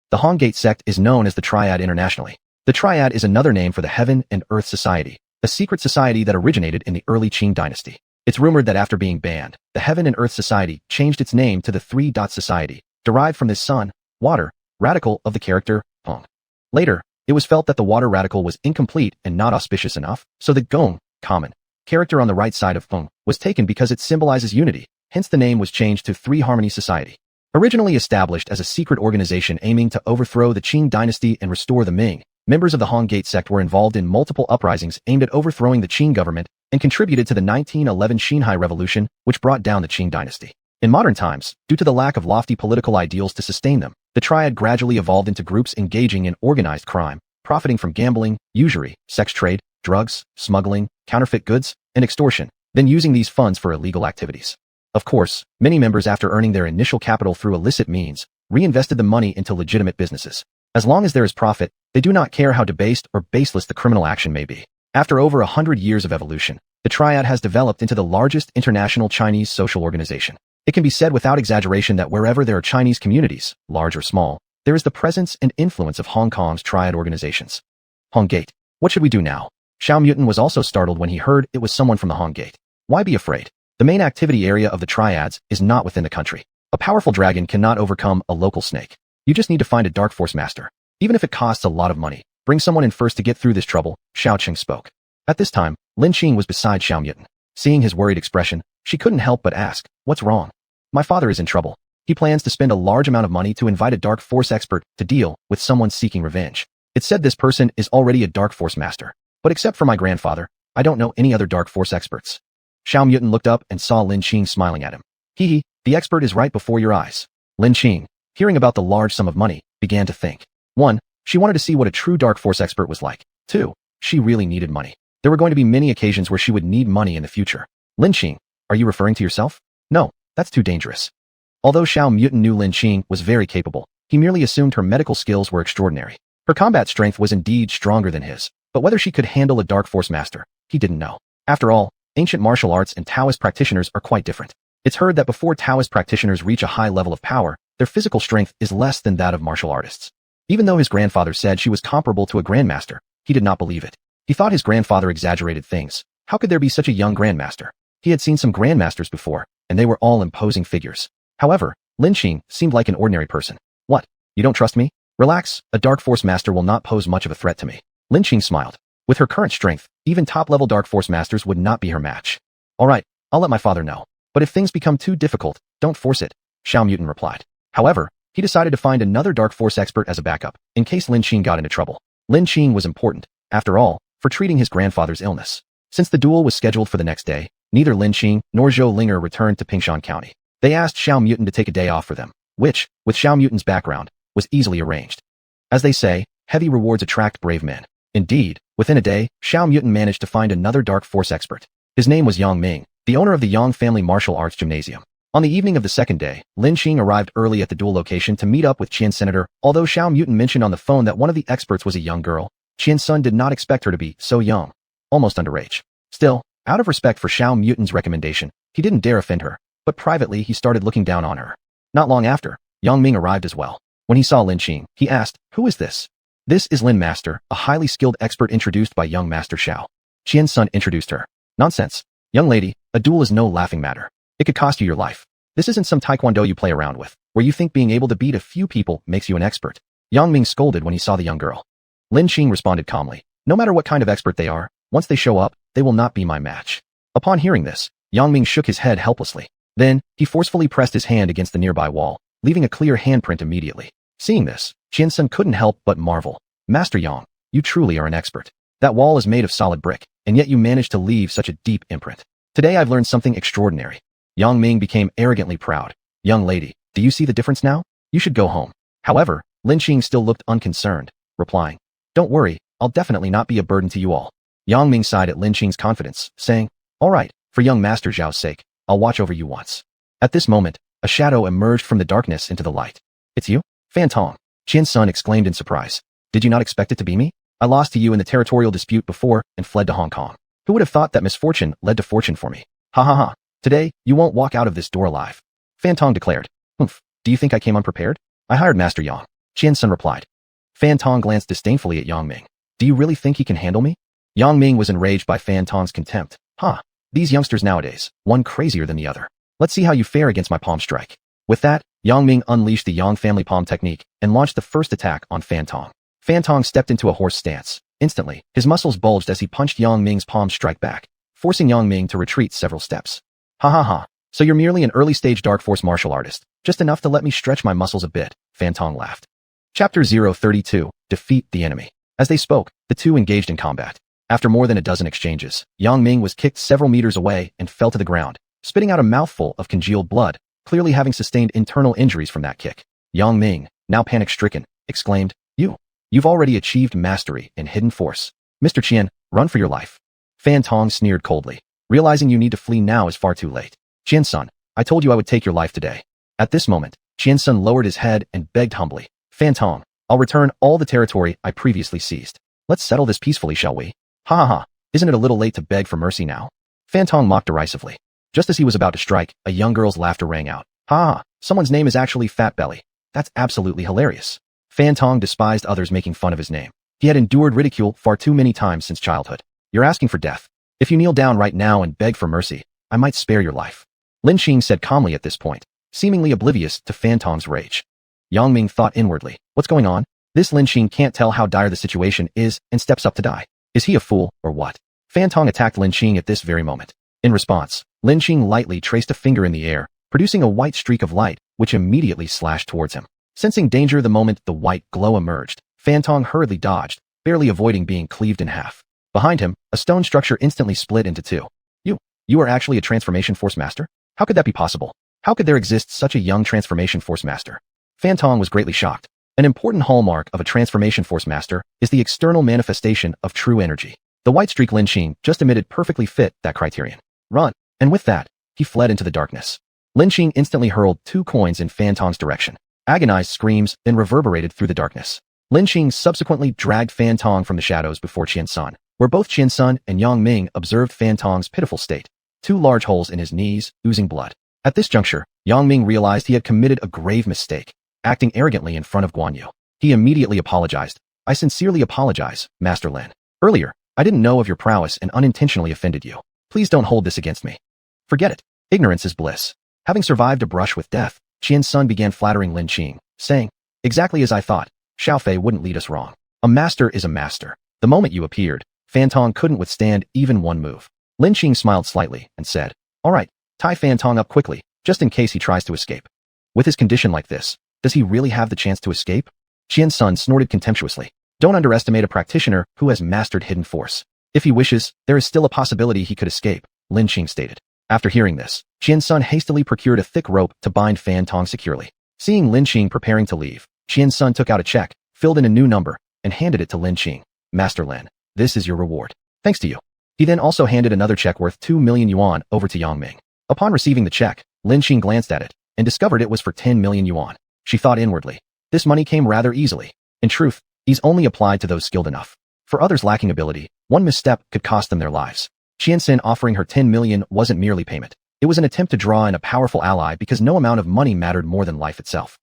The Hong Gate sect is known as the Triad internationally. The Triad is another name for the Heaven and Earth Society, a secret society that originated in the early Qing dynasty. It's rumored that after being banned, the Heaven and Earth Society changed its name to the Three Dot Society, derived from the sun, water, radical of the character, Hong. Later, it was felt that the water radical was incomplete and not auspicious enough, so the Gong, common, character on the right side of Hong, was taken because it symbolizes unity, hence the name was changed to Three Harmony Society. Originally established as a secret organization aiming to overthrow the Qing dynasty and restore the Ming, members of the Hong Gate sect were involved in multiple uprisings aimed at overthrowing the Qing government and contributed to the 1911 Xinhai Revolution, which brought down the Qing dynasty. In modern times, due to the lack of lofty political ideals to sustain them, the triad gradually evolved into groups engaging in organized crime, profiting from gambling, usury, sex trade, drugs, smuggling, counterfeit goods, and extortion, then using these funds for illegal activities. Of course, many members, after earning their initial capital through illicit means, reinvested the money into legitimate businesses. As long as there is profit, they do not care how debased or baseless the criminal action may be. After over 100 years of evolution, the triad has developed into the largest international Chinese social organization. It can be said without exaggeration that wherever there are Chinese communities, large or small, there is the presence and influence of Hong Kong's triad organizations. Hong Gate. What should we do now? Xiao Mutant was also startled when he heard it was someone from the Hong Gate. Why be afraid? The main activity area of the triads is not within the country. A powerful dragon cannot overcome a local snake. You just need to find a dark force master. Even if it costs a lot of money, bring someone in first to get through this trouble, Xiao Qing spoke. At this time, Lin Qing was beside Xiao Mutant. Seeing his worried expression, she couldn't help but ask, "What's wrong?" "My father is in trouble. He plans to spend a large amount of money to invite a dark force expert to deal with someone seeking revenge. It's said this person is already a dark force master. But except for my grandfather, I don't know any other dark force experts." Xiao Mutant looked up and saw Lin Qing smiling at him. "Hee, the expert is right before your eyes." Lin Qing, hearing about the large sum of money, began to think. 1. She wanted to see what a true dark force expert was like. 2. She really needed money. There were going to be many occasions where she would need money in the future. "Lin Qing, are you referring to yourself?" "No, that's too dangerous." Although Xiao Mutant knew Lin Qing was very capable, he merely assumed her medical skills were extraordinary. Her combat strength was indeed stronger than his, but whether she could handle a dark force master, he didn't know. After all, ancient martial arts and Taoist practitioners are quite different. It's heard that before Taoist practitioners reach a high level of power, their physical strength is less than that of martial artists. Even though his grandfather said she was comparable to a grandmaster, he did not believe it. He thought his grandfather exaggerated things. How could there be such a young grandmaster? He had seen some grandmasters before, and they were all imposing figures. However, Lin Qing seemed like an ordinary person. "What? You don't trust me? Relax, a dark force master will not pose much of a threat to me." Lin Qing smiled. With her current strength, even top-level dark force masters would not be her match. "All right, I'll let my father know. But if things become too difficult, don't force it," Xiao Mutant replied. However, he decided to find another dark force expert as a backup, in case Lin Qing got into trouble. Lin Qing was important, after all, for treating his grandfather's illness. Since the duel was scheduled for the next day, neither Lin Qing nor Zhou Linger returned to Pingshan County. They asked Xiao Mutant to take a day off for them, which, with Xiao Mutant's background, was easily arranged. As they say, heavy rewards attract brave men. Indeed, within a day, Xiao Mutant managed to find another dark force expert. His name was Yang Ming, the owner of the Jiang Family Martial Arts Gymnasium. On the evening of the second day, Lin Qing arrived early at the duel location to meet up with Qian Senator. Although Xiao Mutant mentioned on the phone that one of the experts was a young girl, Qian Sun did not expect her to be so young, almost underage. Still, out of respect for Xiao Mutant's recommendation, he didn't dare offend her, but privately he started looking down on her. Not long after, Yang Ming arrived as well. When he saw Lin Qing, he asked, "Who is this?" "This is Lin Master, a highly skilled expert introduced by young Master Xiao." Qian Sun introduced her. "Nonsense. Young lady, a duel is no laughing matter. It could cost you your life. This isn't some taekwondo you play around with, where you think being able to beat a few people makes you an expert." Yang Ming scolded when he saw the young girl. Lin Qing responded calmly, "No matter what kind of expert they are, once they show up, they will not be my match." Upon hearing this, Yang Ming shook his head helplessly. Then, he forcefully pressed his hand against the nearby wall, leaving a clear handprint immediately. Seeing this, Qian Sun couldn't help but marvel. "Master Yang, you truly are an expert. That wall is made of solid brick, and yet you managed to leave such a deep imprint. Today I've learned something extraordinary." Yang Ming became arrogantly proud. "Young lady, do you see the difference now? You should go home." However, Lin Qing still looked unconcerned, replying, "Don't worry, I'll definitely not be a burden to you all." Yang Ming sighed at Lin Qing's confidence, saying, "All right, for young Master Zhao's sake, I'll watch over you once." At this moment, a shadow emerged from the darkness into the light. "It's you? Fan Tong," Qian Sun exclaimed in surprise. "Did you not expect it to be me? I lost to you in the territorial dispute before and fled to Hong Kong. Who would have thought that misfortune led to fortune for me? Ha ha ha. Today, you won't walk out of this door alive." Fan Tong declared. "Humph, do you think I came unprepared?" "I hired Master Yang," Qian Sun replied. Fan Tong glanced disdainfully at Yang Ming. "Do you really think he can handle me?" Yang Ming was enraged by Fan Tong's contempt. These youngsters nowadays, one crazier than the other. Let's see how you fare against my palm strike." With that, Yang Ming unleashed the Jiang Family palm technique and launched the first attack on Fan Tong. Fan Tong stepped into a horse stance. Instantly, his muscles bulged as he punched Yang Ming's palm strike back, forcing Yang Ming to retreat several steps. "Ha ha ha. So you're merely an early-stage dark force martial artist, just enough to let me stretch my muscles a bit," Fan Tong laughed. Chapter 032, Defeat the Enemy. As they spoke, the two engaged in combat. After more than a dozen exchanges, Yang Ming was kicked several meters away and fell to the ground, spitting out a mouthful of congealed blood, clearly having sustained internal injuries from that kick. Yang Ming, now panic-stricken, exclaimed, You've already achieved mastery in hidden force. Mr. Qian, run for your life." Fan Tong sneered coldly. "Realizing you need to flee now is far too late. Qian Sun, I told you I would take your life today." At this moment, Qian Sun lowered his head and begged humbly, "Fan Tong, I'll return all the territory I previously seized. Let's settle this peacefully, shall we?" "Ha ha ha, isn't it a little late to beg for mercy now?" Fan Tong mocked derisively. Just as he was about to strike, a young girl's laughter rang out. "Ha ha, someone's name is actually Fat Belly. That's absolutely hilarious." Fan Tong despised others making fun of his name. He had endured ridicule far too many times since childhood. You're asking for death. If you kneel down right now and beg for mercy, I might spare your life. Lin Qing said calmly at this point, seemingly oblivious to Fan Tong's rage. Yang Ming thought inwardly, what's going on? This Lin Qing can't tell how dire the situation is and steps up to die. Is he a fool, or what? Fan Tong attacked Lin Qing at this very moment. In response, Lin Qing lightly traced a finger in the air, producing a white streak of light, which immediately slashed towards him. Sensing danger the moment the white glow emerged, Fan Tong hurriedly dodged, barely avoiding being cleaved in half. Behind him, a stone structure instantly split into two. You are actually a transformation force master? How could that be possible? How could there exist such a young transformation force master? Fan Tong was greatly shocked. An important hallmark of a transformation force master is the external manifestation of true energy. The white streak Lin Qing just emitted perfectly fit that criterion. Run! And with that, he fled into the darkness. Lin Qing instantly hurled 2 coins in Fan Tong's direction. Agonized screams then reverberated through the darkness. Lin Qing subsequently dragged Fan Tong from the shadows before Qian Sun, where both Qian Sun and Yang Ming observed Fan Tong's pitiful state. 2 large holes in his knees, oozing blood. At this juncture, Yang Ming realized he had committed a grave mistake, acting arrogantly in front of Guan Yu. He immediately apologized. I sincerely apologize, Master Lin. Earlier, I didn't know of your prowess and unintentionally offended you. Please don't hold this against me. Forget it. Ignorance is bliss. Having survived a brush with death, Qian Sun began flattering Lin Qing, saying, exactly as I thought, Xiao Fei wouldn't lead us wrong. A master is a master. The moment you appeared, Fan Tong couldn't withstand even one move. Lin Qing smiled slightly and said, all right, tie Fan Tong up quickly, just in case he tries to escape. With his condition like this, does he really have the chance to escape? Qian Sun snorted contemptuously. Don't underestimate a practitioner who has mastered hidden force. If he wishes, there is still a possibility he could escape, Lin Qing stated. After hearing this, Qian Sun hastily procured a thick rope to bind Fan Tong securely. Seeing Lin Qing preparing to leave, Qian Sun took out a check, filled in a new number, and handed it to Lin Qing. Master Lin, this is your reward. Thanks to you. He then also handed another check worth 2 million yuan over to Yang Ming. Upon receiving the check, Lin Qing glanced at it and discovered it was for 10 million yuan. She thought inwardly, this money came rather easily. In truth, these only applied to those skilled enough. For others lacking ability, one misstep could cost them their lives. Qian Sin offering her 10 million wasn't merely payment. It was an attempt to draw in a powerful ally because no amount of money mattered more than life itself.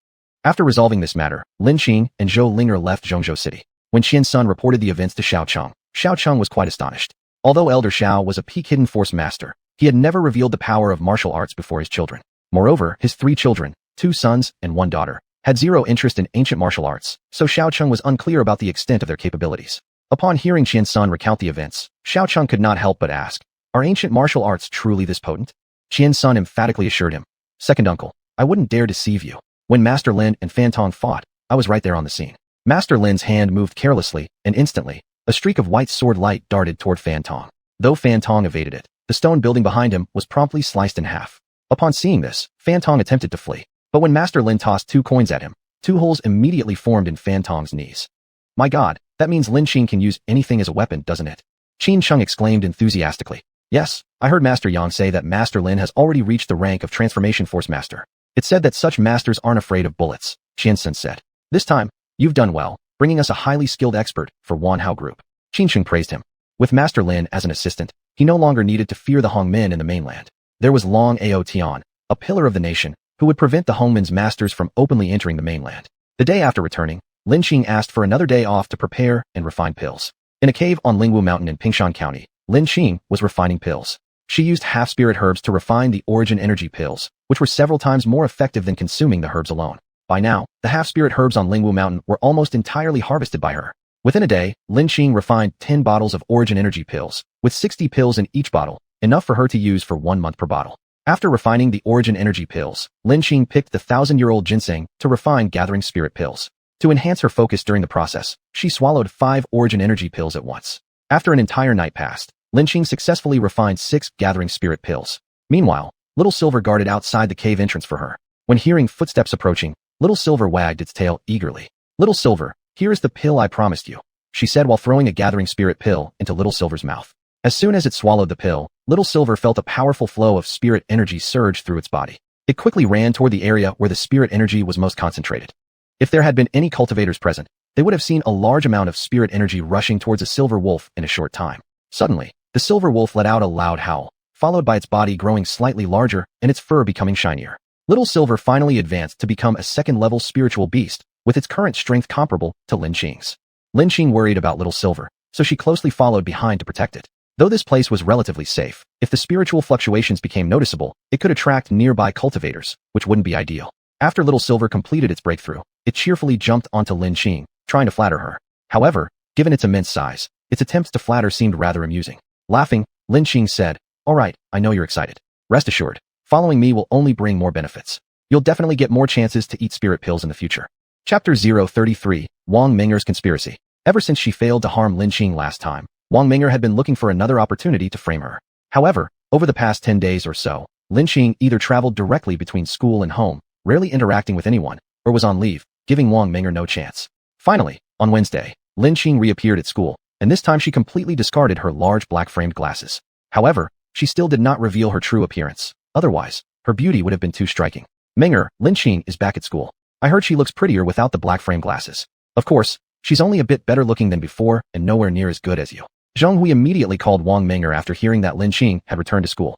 After resolving this matter, Lin Qing and Zhou Linger left Zhongzhou City. When Qian Sun reported the events to Xiao Cheng was quite astonished. Although Elder Xiao was a peak hidden force master, he had never revealed the power of martial arts before his children. Moreover, his 3 children, 2 sons and 1 daughter, had zero interest in ancient martial arts, so Xiao Cheng was unclear about the extent of their capabilities. Upon hearing Qian Sun recount the events, Xiao Cheng could not help but ask, are ancient martial arts truly this potent? Qian Sun emphatically assured him, second uncle, I wouldn't dare deceive you. When Master Lin and Fan Tong fought, I was right there on the scene. Master Lin's hand moved carelessly, and instantly, a streak of white sword light darted toward Fan Tong. Though Fan Tong evaded it, the stone building behind him was promptly sliced in half. Upon seeing this, Fan Tong attempted to flee, but when Master Lin tossed 2 coins at him, 2 holes immediately formed in Fan Tong's knees. My god, that means Lin Qing can use anything as a weapon, doesn't it? Qin Cheng exclaimed enthusiastically. Yes, I heard Master Yang say that Master Lin has already reached the rank of Transformation Force Master. It's said that such masters aren't afraid of bullets, Qian Sun said. This time, you've done well, bringing us a highly skilled expert for Wan Hao Group. Qin Cheng praised him. With Master Lin as an assistant, he no longer needed to fear the Hongmen in the mainland. There was Long Ao Tian, a pillar of the nation, who would prevent the Hongmen's masters from openly entering the mainland. The day after returning, Lin Qing asked for another day off to prepare and refine pills. In a cave on Lingwu Mountain in Pingshan County, Lin Qing was refining pills. She used half-spirit herbs to refine the origin energy pills, which were several times more effective than consuming the herbs alone. By now, the half-spirit herbs on Lingwu Mountain were almost entirely harvested by her. Within a day, Lin Qing refined 10 bottles of origin energy pills, with 60 pills in each bottle, enough for her to use for 1 month per bottle. After refining the origin energy pills, Lin Qing picked the 1,000-year-old ginseng to refine gathering spirit pills. To enhance her focus during the process, she swallowed 5 origin energy pills at once. After an entire night passed, Lin Qing successfully refined 6 gathering spirit pills. Meanwhile, Little Silver guarded outside the cave entrance for her. When hearing footsteps approaching, Little Silver wagged its tail eagerly. Little Silver, here is the pill I promised you, she said while throwing a gathering spirit pill into Little Silver's mouth. As soon as it swallowed the pill, Little Silver felt a powerful flow of spirit energy surge through its body. It quickly ran toward the area where the spirit energy was most concentrated. If there had been any cultivators present, they would have seen a large amount of spirit energy rushing towards a silver wolf in a short time. Suddenly, the silver wolf let out a loud howl, followed by its body growing slightly larger and its fur becoming shinier. Little Silver finally advanced to become a second-level spiritual beast, with its current strength comparable to Lin Qing's. Lin Qing worried about Little Silver, so she closely followed behind to protect it. Though this place was relatively safe, if the spiritual fluctuations became noticeable, it could attract nearby cultivators, which wouldn't be ideal. After Little Silver completed its breakthrough, it cheerfully jumped onto Lin Qing, trying to flatter her. However, given its immense size, its attempts to flatter seemed rather amusing. Laughing, Lin Qing said, "All right, I know you're excited. Rest assured, following me will only bring more benefits. You'll definitely get more chances to eat spirit pills in the future." Chapter 033, Wang Minger's Conspiracy. Ever since she failed to harm Lin Qing last time, Wang Minger had been looking for another opportunity to frame her. However, over the past 10 days or so, Lin Qing either traveled directly between school and home, rarely interacting with anyone, or was on leave, giving Wang Minger no chance. Finally, on Wednesday, Lin Qing reappeared at school, and this time she completely discarded her large black-framed glasses. However, she still did not reveal her true appearance. Otherwise, her beauty would have been too striking. "Minger, Lin Qing is back at school. I heard she looks prettier without the black-framed glasses. Of course, she's only a bit better looking than before and nowhere near as good as you." Zhong Hui immediately called Wang Minger after hearing that Lin Qing had returned to school.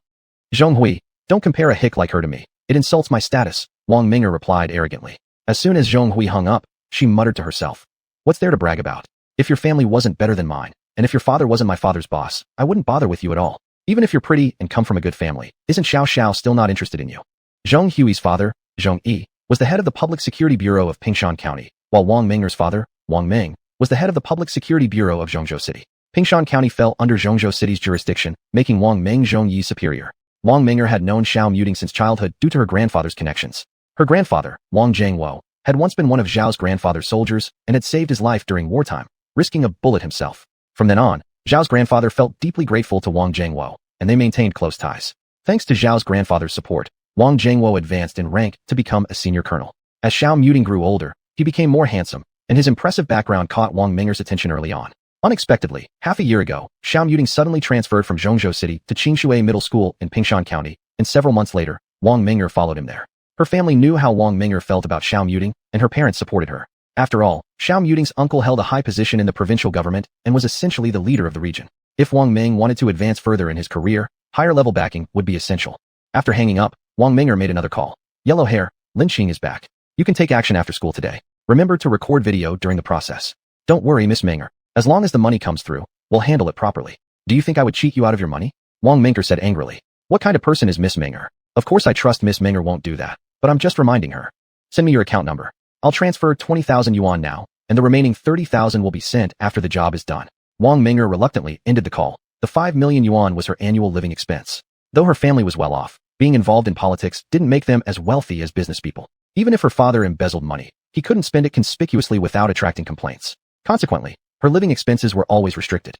"Zhong Hui, don't compare a hick like her to me. It insults my status," Wang Minger replied arrogantly. As soon as Zhong Hui hung up, she muttered to herself, "What's there to brag about? If your family wasn't better than mine, and if your father wasn't my father's boss, I wouldn't bother with you at all. Even if you're pretty and come from a good family, isn't Xiao Xiao still not interested in you?" Zhong Hui's father, Zhong Yi, was the head of the Public Security Bureau of Pingshan County, while Wang Minger's father, Wang Ming, was the head of the Public Security Bureau of Zhongzhou City. Pingshan County fell under Zhongzhou City's jurisdiction, making Wang Ming Zhong Yi's superior. Wang Minger had known Xiao Muting since childhood due to her grandfather's connections. Her grandfather, Wang Jiangwo, had once been one of Zhao's grandfather's soldiers and had saved his life during wartime, risking a bullet himself. From then on, Zhao's grandfather felt deeply grateful to Wang Jiangwo, and they maintained close ties. Thanks to Zhao's grandfather's support, Wang Jiangwo advanced in rank to become a senior colonel. As Xiao Muting grew older, he became more handsome, and his impressive background caught Wang Minger's attention early on. Unexpectedly, half a year ago, Xiao Muting suddenly transferred from Zhongzhou City to Qingshui Middle School in Pingshan County, and several months later, Wang Minger followed him there. Her family knew how Wang Minger felt about Xiao Muting, and her parents supported her. After all, Xiao Muting's uncle held a high position in the provincial government and was essentially the leader of the region. If Wang Ming wanted to advance further in his career, higher-level backing would be essential. After hanging up, Wang Minger made another call. "Yellow hair, Lin Qing is back. You can take action after school today. Remember to record video during the process. Don't worry, Miss Minger. As long as the money comes through, we'll handle it properly." "Do you think I would cheat you out of your money?" Wang Minger said angrily. "What kind of person is Miss Minger? Of course I trust Miss Minger won't do that, but I'm just reminding her. Send me your account number. I'll transfer 20,000 yuan now, and the remaining 30,000 will be sent after the job is done." Wang Minger reluctantly ended the call. The 5 million yuan was her annual living expense. Though her family was well off, being involved in politics didn't make them as wealthy as business people. Even if her father embezzled money, he couldn't spend it conspicuously without attracting complaints. Consequently, her living expenses were always restricted.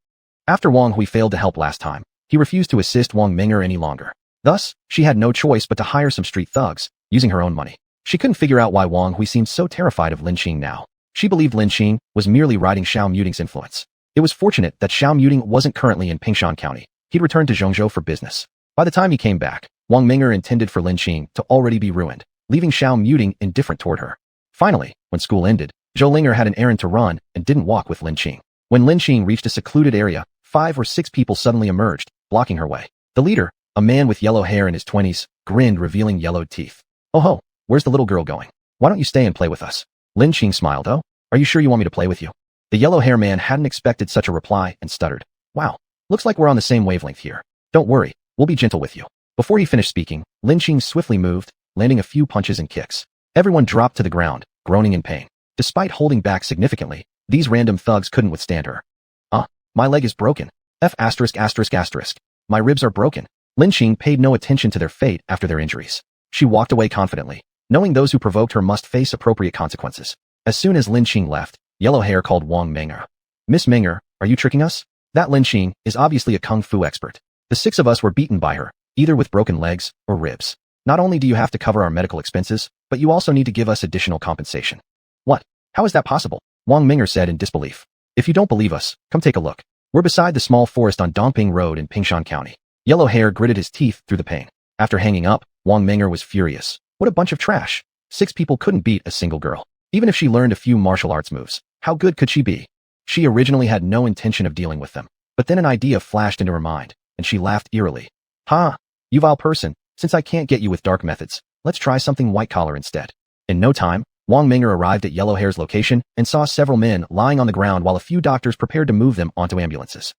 After Wang Hui failed to help last time, he refused to assist Wang Minger any longer. Thus, she had no choice but to hire some street thugs, using her own money. She couldn't figure out why Wang Hui seemed so terrified of Lin Qing now. She believed Lin Qing was merely riding Xiao Muting's influence. It was fortunate that Xiao Muting wasn't currently in Pingshan County. He'd returned to Zhongzhou for business. By the time he came back, Wang Minger intended for Lin Qing to already be ruined, leaving Xiao Muting indifferent toward her. Finally, when school ended, Zhou Linger had an errand to run and didn't walk with Lin Qing. When Lin Qing reached a secluded area, 5 or 6 people suddenly emerged, blocking her way. The leader, a man with yellow hair in his 20s, grinned, revealing yellowed teeth. "Oh ho, where's the little girl going? Why don't you stay and play with us?" Lin Qing smiled. "Oh, are you sure you want me to play with you?" The yellow hair man hadn't expected such a reply and stuttered. "Wow, looks like we're on the same wavelength here. Don't worry, we'll be gentle with you." Before he finished speaking, Lin Qing swiftly moved, landing a few punches and kicks. Everyone dropped to the ground, groaning in pain. Despite holding back significantly, these random thugs couldn't withstand her. My leg is broken. F******. My ribs are broken." Lin Qing paid no attention to their fate after their injuries. She walked away confidently, knowing those who provoked her must face appropriate consequences. As soon as Lin Qing left, Yellow Hair called Wang Minger. "Miss Minger, are you tricking us? That Lin Qing is obviously a kung fu expert. The 6 of us were beaten by her, either with broken legs or ribs. Not only do you have to cover our medical expenses, but you also need to give us additional compensation." "What? How is that possible?" Wang Minger said in disbelief. "If you don't believe us, come take a look. We're beside the small forest on Dongping Road in Pingshan County." Yellow Hair gritted his teeth through the pain. After hanging up, Wang Minger was furious. What a bunch of trash. 6 people couldn't beat a single girl. Even if she learned a few martial arts moves, how good could she be? She originally had no intention of dealing with them, but then an idea flashed into her mind, and she laughed eerily. "Ha! You vile person, since I can't get you with dark methods, let's try something white-collar instead." In no time, Wang Minger arrived at Yellow Hair's location and saw several men lying on the ground while a few doctors prepared to move them onto ambulances.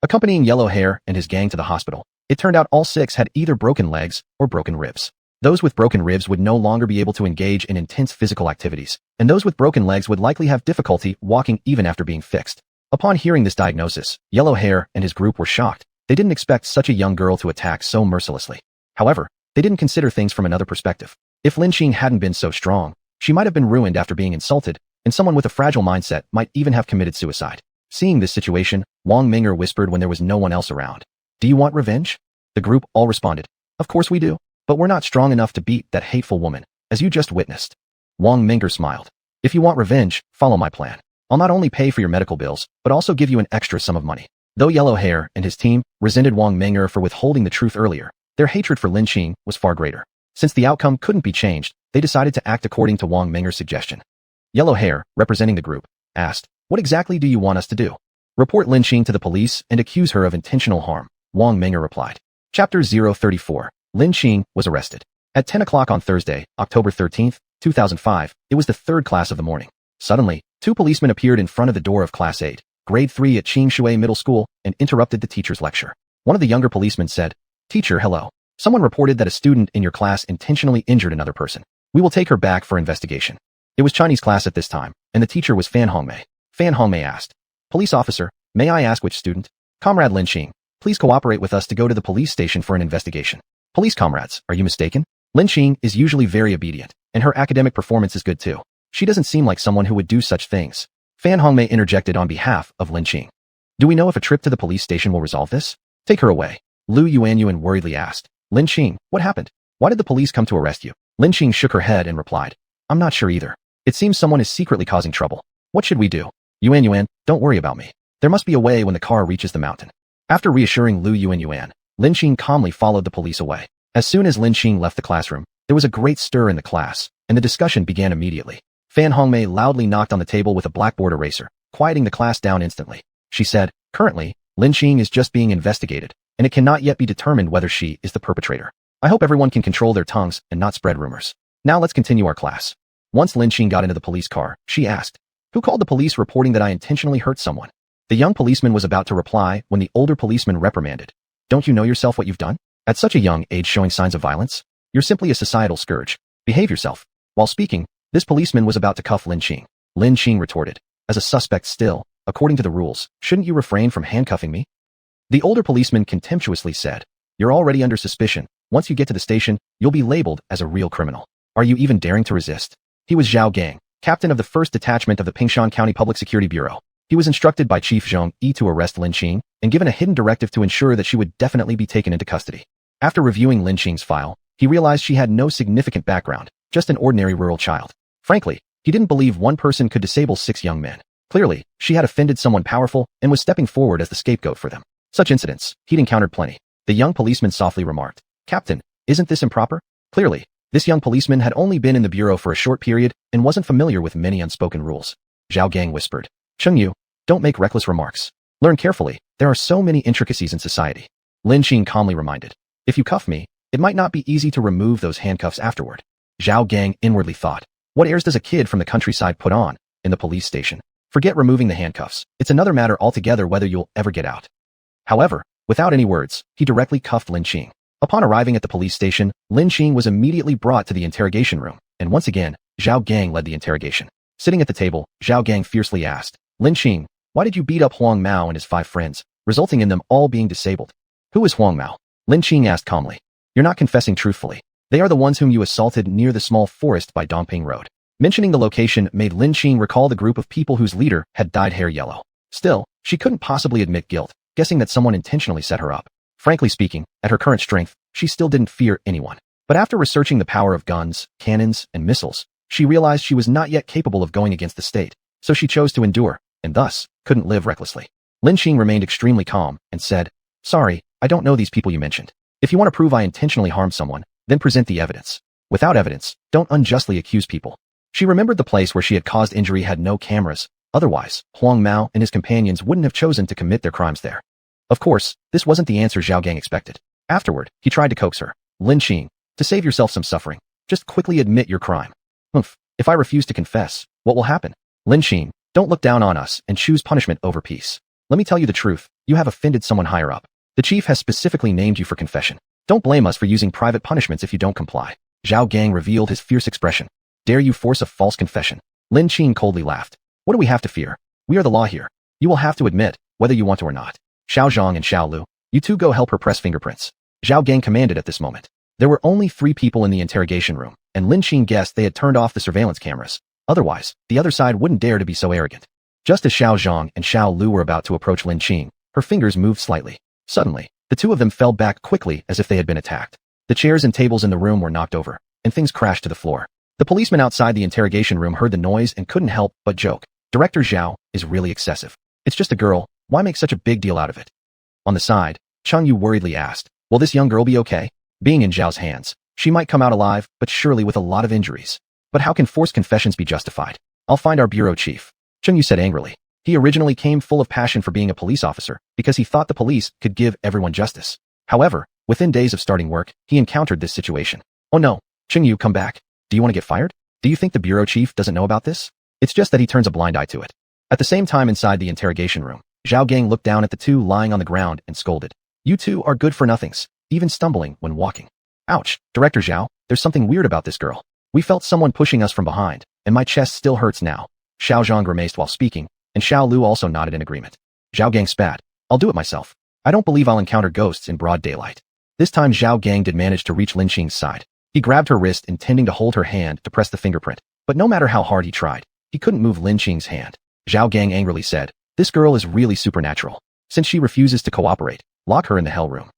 accompanying Yellow Hair and his gang to the hospital. It turned out all 6 had either broken legs or broken ribs. Those with broken ribs would no longer be able to engage in intense physical activities, and those with broken legs would likely have difficulty walking even after being fixed. Upon hearing this diagnosis, Yellow Hair and his group were shocked. They didn't expect such a young girl to attack so mercilessly. However, they didn't consider things from another perspective. If Lin Qing hadn't been so strong, she might have been ruined after being insulted, and someone with a fragile mindset might even have committed suicide. Seeing this situation, Wang Ming'er whispered when there was no one else around. "Do you want revenge?" The group all responded, "Of course we do, but we're not strong enough to beat that hateful woman, as you just witnessed." Wang Ming'er smiled. "If you want revenge, follow my plan. I'll not only pay for your medical bills, but also give you an extra sum of money." Though Yellow Hair and his team resented Wang Ming'er for withholding the truth earlier, their hatred for Lin Qing was far greater. Since the outcome couldn't be changed, they decided to act according to Wang Ming'er's suggestion. Yellow Hair, representing the group, asked, "What exactly do you want us to do?" "Report Lin Qing to the police and accuse her of intentional harm," Wang Ming'er replied. Chapter 034. Lin Qing was arrested. At 10 o'clock on Thursday, October 13, 2005, it was the 3rd class of the morning. Suddenly, 2 policemen appeared in front of the door of Class 8, Grade 3 at Qingshui Middle School, and interrupted the teacher's lecture. One of the younger policemen said, "Teacher, hello. Someone reported that a student in your class intentionally injured another person. We will take her back for investigation." It was Chinese class at this time, and the teacher was Fan Hongmei. Fan Hongmei asked, "Police officer, may I ask which student?" "Comrade Lin Qing, please cooperate with us to go to the police station for an investigation." "Police comrades, are you mistaken? Lin Qing is usually very obedient, and her academic performance is good too. She doesn't seem like someone who would do such things." Fan Hongmei interjected on behalf of Lin Qing. "Do we know if a trip to the police station will resolve this?" "Take her away," Lu Yuanyuan worriedly asked. "Lin Qing, what happened? Why did the police come to arrest you?" Lin Qing shook her head and replied, "I'm not sure either. It seems someone is secretly causing trouble. What should we do?" "Yuanyuan, don't worry about me. There must be a way when the car reaches the mountain." After reassuring Lu Yuanyuan, Lin Qing calmly followed the police away. As soon as Lin Qing left the classroom, there was a great stir in the class, and the discussion began immediately. Fan Hongmei loudly knocked on the table with a blackboard eraser, quieting the class down instantly. She said, "Currently, Lin Qing is just being investigated, and it cannot yet be determined whether she is the perpetrator. I hope everyone can control their tongues and not spread rumors. Now let's continue our class." Once Lin Qing got into the police car, she asked, "Who called the police reporting that I intentionally hurt someone?" The young policeman was about to reply when the older policeman reprimanded, "Don't you know yourself what you've done? At such a young age showing signs of violence? You're simply a societal scourge. Behave yourself." While speaking, this policeman was about to cuff Lin Qing. Lin Qing retorted, "As a suspect still, according to the rules, shouldn't you refrain from handcuffing me?" The older policeman contemptuously said, "You're already under suspicion. Once you get to the station, you'll be labeled as a real criminal. Are you even daring to resist?" He was Zhao Gang, captain of the 1st Detachment of the Pingshan County Public Security Bureau. He was instructed by Chief Zhong Yi to arrest Lin Qing and given a hidden directive to ensure that she would definitely be taken into custody. After reviewing Lin Qing's file, he realized she had no significant background, just an ordinary rural child. Frankly, he didn't believe one person could disable 6 young men. Clearly, she had offended someone powerful and was stepping forward as the scapegoat for them. Such incidents, he'd encountered plenty. The young policeman softly remarked, "Captain, isn't this improper?" Clearly, this young policeman had only been in the bureau for a short period and wasn't familiar with many unspoken rules. Zhao Gang whispered, "Cheng Yu, don't make reckless remarks. Learn carefully, there are so many intricacies in society." Lin Qing calmly reminded, "If you cuff me, it might not be easy to remove those handcuffs afterward." Zhao Gang inwardly thought, what airs does a kid from the countryside put on in the police station? Forget removing the handcuffs. It's another matter altogether whether you'll ever get out. However, without any words, he directly cuffed Lin Qing. Upon arriving at the police station, Lin Qing was immediately brought to the interrogation room, and once again, Zhao Gang led the interrogation. Sitting at the table, Zhao Gang fiercely asked, "Lin Qing, why did you beat up Huang Mao and his 5 friends, resulting in them all being disabled?" "Who is Huang Mao?" Lin Qing asked calmly. "You're not confessing truthfully. They are the ones whom you assaulted near the small forest by Dongping Road." Mentioning the location made Lin Qing recall the group of people whose leader had dyed hair yellow. Still, she couldn't possibly admit guilt, guessing that someone intentionally set her up. Frankly speaking, at her current strength, she still didn't fear anyone. But after researching the power of guns, cannons, and missiles, she realized she was not yet capable of going against the state, so she chose to endure, and thus, couldn't live recklessly. Lin Qing remained extremely calm and said, "Sorry, I don't know these people you mentioned. If you want to prove I intentionally harmed someone, then present the evidence. Without evidence, don't unjustly accuse people." She remembered the place where she had caused injury had no cameras, otherwise, Huang Mao and his companions wouldn't have chosen to commit their crimes there. Of course, this wasn't the answer Zhao Gang expected. Afterward, he tried to coax her. "Lin Qing, to save yourself some suffering, just quickly admit your crime." "Humph, if I refuse to confess, what will happen?" "Lin Qing, don't look down on us and choose punishment over peace. Let me tell you the truth, You have offended someone higher up. The chief has specifically named you for confession. Don't blame us for using private punishments if you don't comply. Zhao Gang revealed his fierce expression. Dare you force a false confession? Lin Qing coldly laughed. What do we have to fear? We are the law here. You will have to admit, whether you want to or not. Xiao Zhang and Xiao Lu, you two go help her press fingerprints. Zhao Gang commanded at this moment. There were only 3 people in the interrogation room, and Lin Qing guessed they had turned off the surveillance cameras. Otherwise, the other side wouldn't dare to be so arrogant. Just as Xiao Zhang and Xiao Lu were about to approach Lin Qing, her fingers moved slightly. Suddenly, the two of them fell back quickly as if they had been attacked. The chairs and tables in the room were knocked over, and things crashed to the floor. The policeman outside the interrogation room heard the noise and couldn't help but joke. Director Zhao is really excessive. It's just a girl, why make such a big deal out of it? On the side, Chang Yu worriedly asked, will this young girl be okay? Being in Zhao's hands, she might come out alive, but surely with a lot of injuries. But how can forced confessions be justified? I'll find our bureau chief, Chang Yu said angrily. He originally came full of passion for being a police officer because he thought the police could give everyone justice. However, within days of starting work, he encountered this situation. Oh no, Chang Yu, come back. Do you want to get fired? Do you think the bureau chief doesn't know about this? It's just that he turns a blind eye to it. At the same time inside the interrogation room, Zhao Gang looked down at the two lying on the ground and scolded. You two are good for nothings, even stumbling when walking. Ouch, Director Zhao, there's something weird about this girl. We felt someone pushing us from behind, and my chest still hurts now. Xiao Zhang grimaced while speaking, and Xiao Lu also nodded in agreement. Zhao Gang spat. I'll do it myself. I don't believe I'll encounter ghosts in broad daylight. This time Zhao Gang did manage to reach Lin Qing's side. He grabbed her wrist intending to hold her hand to press the fingerprint, but no matter how hard he tried, he couldn't move Lin Qing's hand. Zhao Gang angrily said, this girl is really supernatural. Since she refuses to cooperate, lock her in the hell room.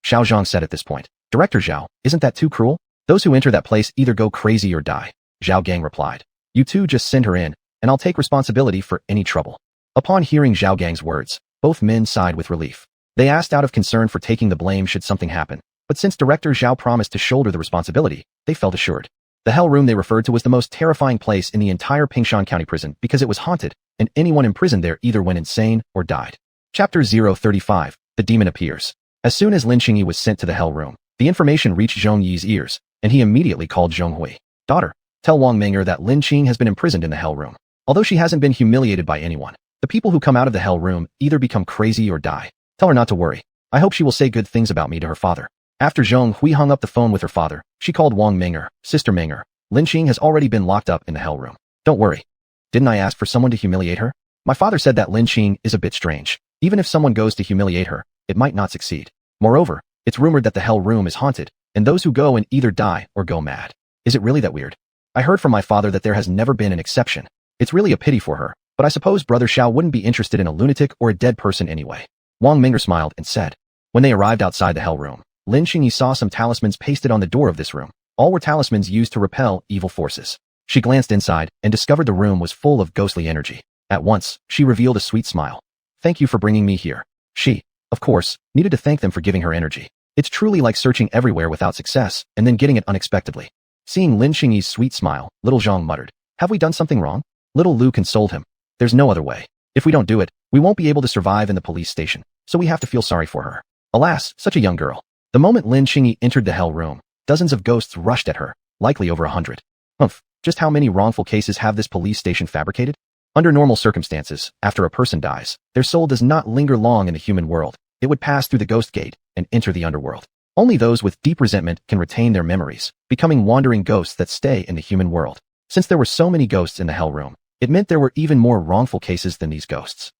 Xiao Zhang said at this point, Director Zhao, isn't that too cruel? Those who enter that place either go crazy or die. Zhao Gang replied. You two just send her in, and I'll take responsibility for any trouble. Upon hearing Zhao Gang's words, both men sighed with relief. They asked out of concern for taking the blame should something happen, but since Director Zhao promised to shoulder the responsibility, they felt assured. The hell room they referred to was the most terrifying place in the entire Pingshan County prison because it was haunted, and anyone imprisoned there either went insane or died. Chapter 035, The Demon Appears. As soon as Lin Qingyi was sent to the hell room, the information reached Zhong Yi's ears, and he immediately called Zhong Hui. Daughter, tell Wang Ming'er that Lin Qing has been imprisoned in the hell room. Although she hasn't been humiliated by anyone, the people who come out of the hell room either become crazy or die. Tell her not to worry. I hope she will say good things about me to her father. After Zhong Hui hung up the phone with her father, she called Wang Ming'er, Sister Ming'er. Lin Qing has already been locked up in the hell room. Don't worry. Didn't I ask for someone to humiliate her? My father said that Lin Qing is a bit strange. Even if someone goes to humiliate her, it might not succeed. Moreover, it's rumored that the hell room is haunted, and those who go in either die or go mad. Is it really that weird? I heard from my father that there has never been an exception. It's really a pity for her, but I suppose Brother Xiao wouldn't be interested in a lunatic or a dead person anyway. Wang Ming'er smiled and said. When they arrived outside the hell room, Lin Qingyi saw some talismans pasted on the door of this room. All were talismans used to repel evil forces. She glanced inside and discovered the room was full of ghostly energy. At once, she revealed a sweet smile. Thank you for bringing me here. She, of course, needed to thank them for giving her energy. It's truly like searching everywhere without success and then getting it unexpectedly. Seeing Lin Qingyi's sweet smile, little Zhang muttered, have we done something wrong? Little Lu consoled him. There's no other way. If we don't do it, we won't be able to survive in the police station, so we have to feel sorry for her. Alas, such a young girl. The moment Lin Qingyi entered the hell room, dozens of ghosts rushed at her, likely over 100. Humph, just how many wrongful cases have this police station fabricated? Under normal circumstances, after a person dies, their soul does not linger long in the human world. It would pass through the ghost gate and enter the underworld. Only those with deep resentment can retain their memories, becoming wandering ghosts that stay in the human world. Since there were so many ghosts in the hell room, it meant there were even more wrongful cases than these ghosts.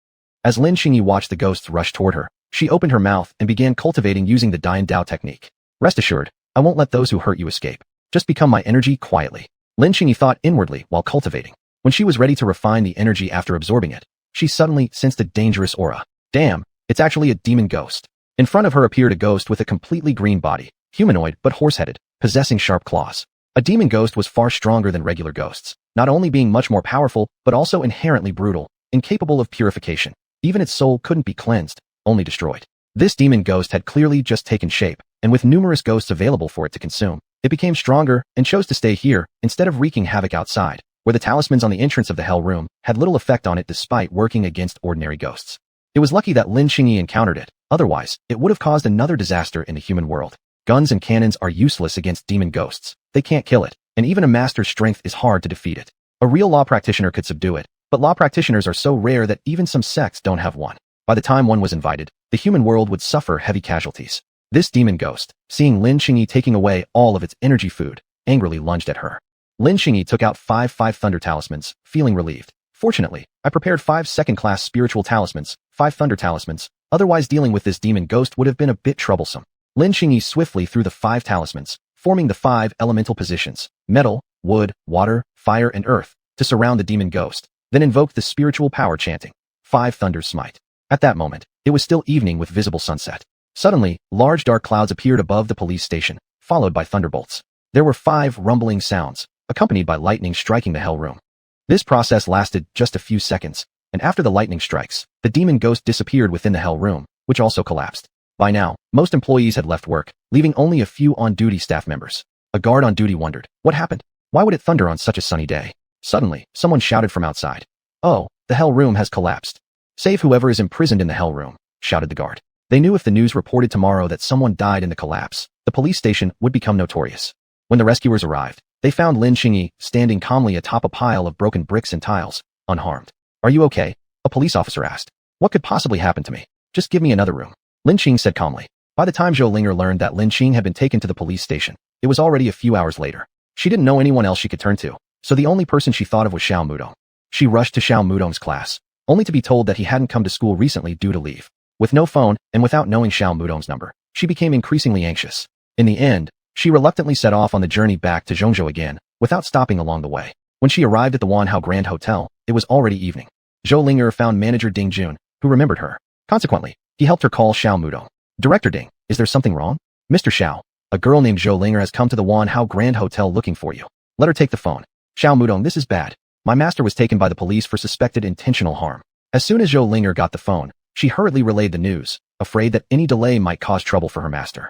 As Lin Qingyi watched the ghosts rush toward her, she opened her mouth and began cultivating using the Dian Dao technique. Rest assured, I won't let those who hurt you escape. Just become my energy quietly. Lin Qingyi thought inwardly while cultivating. When she was ready to refine the energy after absorbing it, she suddenly sensed a dangerous aura. Damn, it's actually a demon ghost. In front of her appeared a ghost with a completely green body, humanoid but horse-headed, possessing sharp claws. A demon ghost was far stronger than regular ghosts, not only being much more powerful, but also inherently brutal, incapable of purification. Even its soul couldn't be cleansed, only destroyed. This demon ghost had clearly just taken shape, and with numerous ghosts available for it to consume, it became stronger and chose to stay here instead of wreaking havoc outside, where the talismans on the entrance of the hell room had little effect on it despite working against ordinary ghosts. It was lucky that Lin Qingyi encountered it, otherwise, it would have caused another disaster in the human world. Guns and cannons are useless against demon ghosts. They can't kill it, and even a master's strength is hard to defeat it. A real law practitioner could subdue it, but law practitioners are so rare that even some sects don't have one. By the time one was invited, the human world would suffer heavy casualties. This demon ghost, seeing Lin Qingyi taking away all of its energy food, angrily lunged at her. Lin Qingyi took out 5 thunder talismans, feeling relieved. Fortunately, I prepared 5 second-class spiritual talismans, 5 thunder talismans, otherwise dealing with this demon ghost would have been a bit troublesome. Lin Qingyi swiftly threw the 5 talismans, forming the 5 elemental positions, metal, wood, water, fire, and earth, to surround the demon ghost, then invoked the spiritual power chanting, 5 thunders smite. At that moment, it was still evening with visible sunset. Suddenly, large dark clouds appeared above the police station, followed by thunderbolts. There were 5 rumbling sounds, accompanied by lightning striking the hell room. This process lasted just a few seconds, and after the lightning strikes, the demon ghost disappeared within the hell room, which also collapsed. By now, most employees had left work, leaving only a few on-duty staff members. A guard on duty wondered, what happened? Why would it thunder on such a sunny day? Suddenly, someone shouted from outside. Oh, the hell room has collapsed. Save whoever is imprisoned in the hell room, shouted the guard. They knew if the news reported tomorrow that someone died in the collapse, the police station would become notorious. When the rescuers arrived, they found Lin Qingyi standing calmly atop a pile of broken bricks and tiles, unharmed. Are you okay? A police officer asked. What could possibly happen to me? Just give me another room. Lin Qing said calmly. By the time Zhou Linger learned that Lin Qing had been taken to the police station, it was already a few hours later. She didn't know anyone else she could turn to, so the only person she thought of was Xiao Mudong. She rushed to Xiao Mudong's class, only to be told that he hadn't come to school recently due to leave. With no phone, and without knowing Xiao Mudong's number, she became increasingly anxious. In the end, she reluctantly set off on the journey back to Zhongzhou again, without stopping along the way. When she arrived at the Wanhao Grand Hotel, it was already evening. Zhou Linger found manager Ding Jun, who remembered her. Consequently, he helped her call Xiao Mudong. Director Ding, is there something wrong? Mr. Xiao, a girl named Zhou Linger has come to the Wanhao Grand Hotel looking for you. Let her take the phone. Xiao Mudong, this is bad. My master was taken by the police for suspected intentional harm. As soon as Zhou Linger got the phone, she hurriedly relayed the news, afraid that any delay might cause trouble for her master.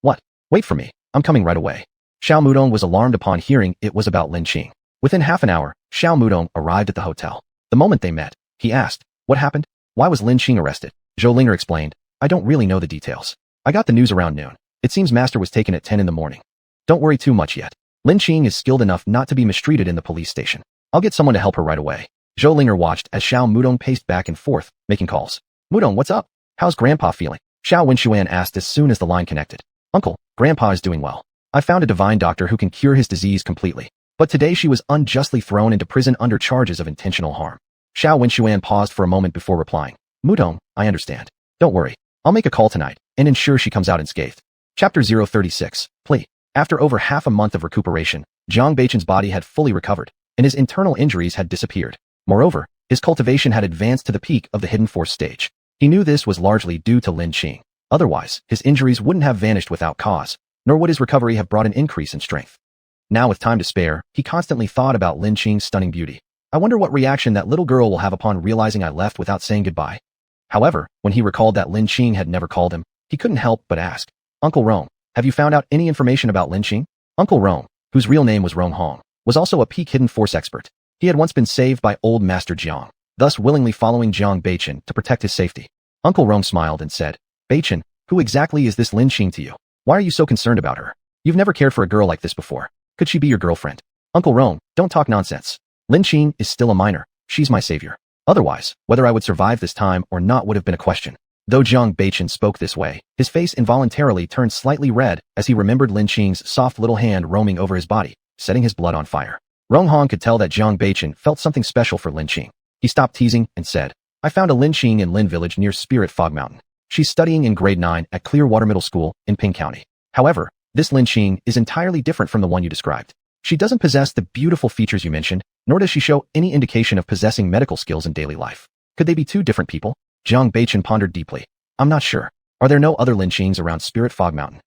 What? Wait for me, I'm coming right away. Xiao Mudong was alarmed upon hearing it was about Lin Qing. Within half an hour, Xiao Mudong arrived at the hotel. The moment they met, he asked, what happened? Why was Lin Qing arrested? Zhou Linger explained, I don't really know the details. I got the news around noon. It seems master was taken at 10 in the morning. Don't worry too much yet. Lin Qing is skilled enough not to be mistreated in the police station. I'll get someone to help her right away. Zhou Linger watched as Xiao Mudong paced back and forth, making calls. Mudong, what's up? How's Grandpa feeling? Xiao Wenxuan asked as soon as the line connected. Uncle, Grandpa is doing well. I found a divine doctor who can cure his disease completely. But today she was unjustly thrown into prison under charges of intentional harm. Xiao Wenxuan paused for a moment before replying. Mudong, I understand. Don't worry. I'll make a call tonight and ensure she comes out unscathed. Chapter 036, Plea. After over half a month of recuperation, Jiang Beichen's body had fully recovered, and his internal injuries had disappeared. Moreover, his cultivation had advanced to the peak of the hidden force stage. He knew this was largely due to Lin Qing. Otherwise, his injuries wouldn't have vanished without cause, nor would his recovery have brought an increase in strength. Now with time to spare, he constantly thought about Lin Qing's stunning beauty. I wonder what reaction that little girl will have upon realizing I left without saying goodbye. However, when he recalled that Lin Qing had never called him, he couldn't help but ask, Uncle Rong, have you found out any information about Lin Qing? Uncle Rong, whose real name was Rong Hong, was also a peak hidden force expert. He had once been saved by old Master Jiang, thus willingly following Jiang Beichen to protect his safety. Uncle Rong smiled and said, Beichen, who exactly is this Lin Qing to you? Why are you so concerned about her? You've never cared for a girl like this before. Could she be your girlfriend? Uncle Rong, don't talk nonsense. Lin Qing is still a minor. She's my savior. Otherwise, whether I would survive this time or not would have been a question. Though Jiang Beichen spoke this way, his face involuntarily turned slightly red as he remembered Lin Qing's soft little hand roaming over his body, setting his blood on fire. Rong Hong could tell that Jiang Beichen felt something special for Lin Qing. He stopped teasing and said, I found a Lin Qing in Lin Village near Spirit Fog Mountain. She's studying in grade 9 at Clearwater Middle School in Ping County. However, this Lin Qing is entirely different from the one you described. She doesn't possess the beautiful features you mentioned, nor does she show any indication of possessing medical skills in daily life. Could they be two different people? Jiang Beichen pondered deeply. I'm not sure. Are there no other Lin Qings around Spirit Fog Mountain?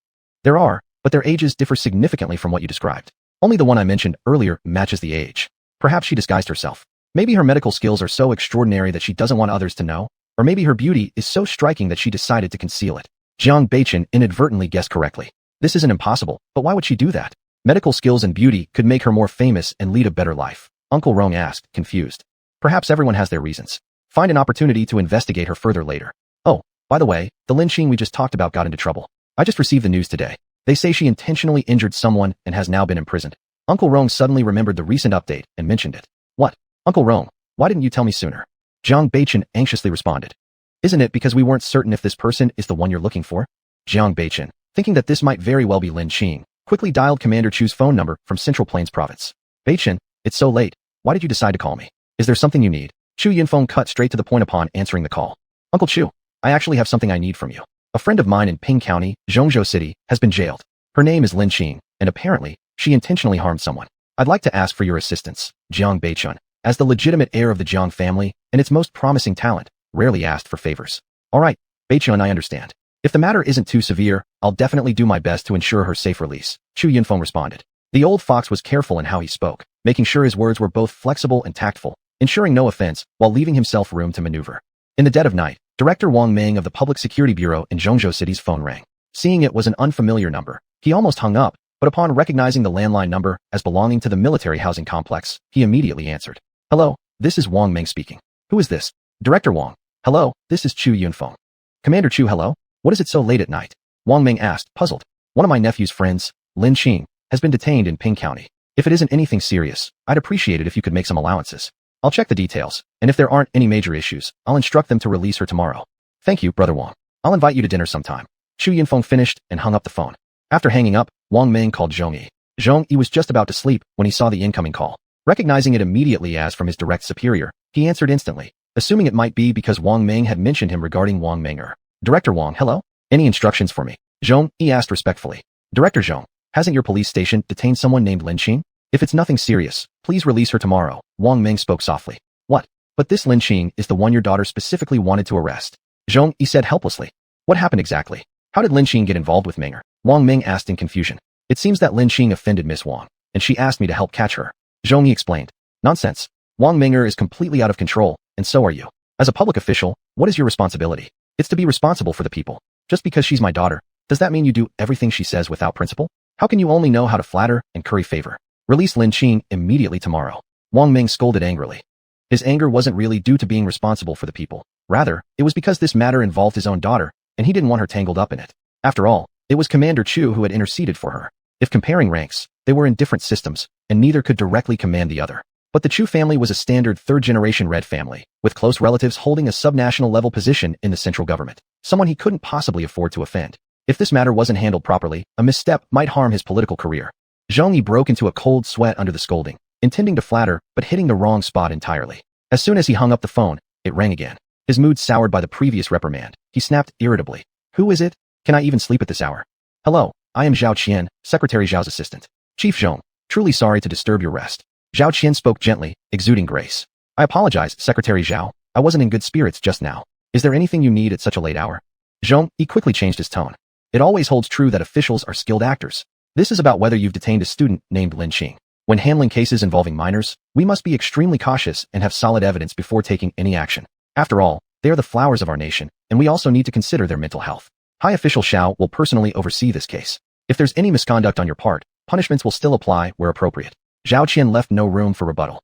There are, but their ages differ significantly from what you described. Only the one I mentioned earlier matches the age. Perhaps she disguised herself. Maybe her medical skills are so extraordinary that she doesn't want others to know, or maybe her beauty is so striking that she decided to conceal it. Jiang Beichen inadvertently guessed correctly. This isn't impossible, but why would she do that? Medical skills and beauty could make her more famous and lead a better life. Uncle Rong asked, confused. Perhaps everyone has their reasons. Find an opportunity to investigate her further later. Oh, by the way, the Lin Qing we just talked about got into trouble. I just received the news today. They say she intentionally injured someone and has now been imprisoned. Uncle Rong suddenly remembered the recent update and mentioned it. What? Uncle Rong, why didn't you tell me sooner? Jiang Beichen anxiously responded. Isn't it because we weren't certain if this person is the one you're looking for? Jiang Beichen, thinking that this might very well be Lin Qing, quickly dialed Commander Chu's phone number from Central Plains Province. Beichen, it's so late. Why did you decide to call me? Is there something you need? Chu Yunfeng cut straight to the point upon answering the call. Uncle Chu, I actually have something I need from you. A friend of mine in Ping County, Zhongzhou City, has been jailed. Her name is Lin Qing, and apparently, she intentionally harmed someone. I'd like to ask for your assistance, Jiang Beichen, as the legitimate heir of the Jiang family and its most promising talent, rarely asked for favors. All right, Beichen, I understand. If the matter isn't too severe, I'll definitely do my best to ensure her safe release, Chu Yunfeng responded. The old fox was careful in how he spoke, making sure his words were both flexible and tactful, ensuring no offense while leaving himself room to maneuver. In the dead of night, Director Wang Meng of the Public Security Bureau in Zhongzhou City's phone rang. Seeing it was an unfamiliar number, he almost hung up, but upon recognizing the landline number as belonging to the military housing complex, he immediately answered. Hello, this is Wang Meng speaking. Who is this? Director Wang. Hello, this is Chu Yunfeng. Commander Chu, hello? What is it so late at night? Wang Meng asked, puzzled. One of my nephew's friends, Lin Qing, has been detained in Ping County. If it isn't anything serious, I'd appreciate it if you could make some allowances. I'll check the details, and if there aren't any major issues, I'll instruct them to release her tomorrow. Thank you, Brother Wang. I'll invite you to dinner sometime. Chu Yunfeng finished and hung up the phone. After hanging up, Wang Meng called Zhong Yi. Zhong Yi was just about to sleep when he saw the incoming call. Recognizing it immediately as from his direct superior, he answered instantly, assuming it might be because Wang Meng had mentioned him regarding Wang Menger. Director Wang, hello? Any instructions for me? Zhong Yi asked respectfully. Director Zhong, hasn't your police station detained someone named Lin Qing? If it's nothing serious, please release her tomorrow, Wang Meng spoke softly. What? But this Lin Qing is the one your daughter specifically wanted to arrest. Zhong Yi said helplessly. What happened exactly? How did Lin Qing get involved with Menger? Wang Meng asked in confusion. It seems that Lin Qing offended Miss Wang, and she asked me to help catch her. Zhong Yi explained. Nonsense. Wang Menger is completely out of control, and so are you. As a public official, what is your responsibility? It's to be responsible for the people. Just because she's my daughter, does that mean you do everything she says without principle? How can you only know how to flatter and curry favor? Release Lin Qing immediately tomorrow. Wang Meng scolded angrily. His anger wasn't really due to being responsible for the people. Rather, it was because this matter involved his own daughter, and he didn't want her tangled up in it. After all, it was Commander Chu who had interceded for her. If comparing ranks, they were in different systems, and neither could directly command the other. But the Chu family was a standard third-generation red family, with close relatives holding a subnational level position in the central government. Someone he couldn't possibly afford to offend. If this matter wasn't handled properly, a misstep might harm his political career. Zhong Yi broke into a cold sweat under the scolding, intending to flatter, but hitting the wrong spot entirely. As soon as he hung up the phone, it rang again. His mood soured by the previous reprimand, he snapped irritably. Who is it? Can I even sleep at this hour? Hello, I am Zhao Qian, Secretary Zhao's assistant. Chief Zhong, truly sorry to disturb your rest. Zhao Qian spoke gently, exuding grace. I apologize, Secretary Zhao. I wasn't in good spirits just now. Is there anything you need at such a late hour? Zhong Yi quickly changed his tone. It always holds true that officials are skilled actors. This is about whether you've detained a student named Lin Qing. When handling cases involving minors, we must be extremely cautious and have solid evidence before taking any action. After all, they are the flowers of our nation, and we also need to consider their mental health. High Official Xiao will personally oversee this case. If there's any misconduct on your part, punishments will still apply where appropriate. Zhao Qian left no room for rebuttal.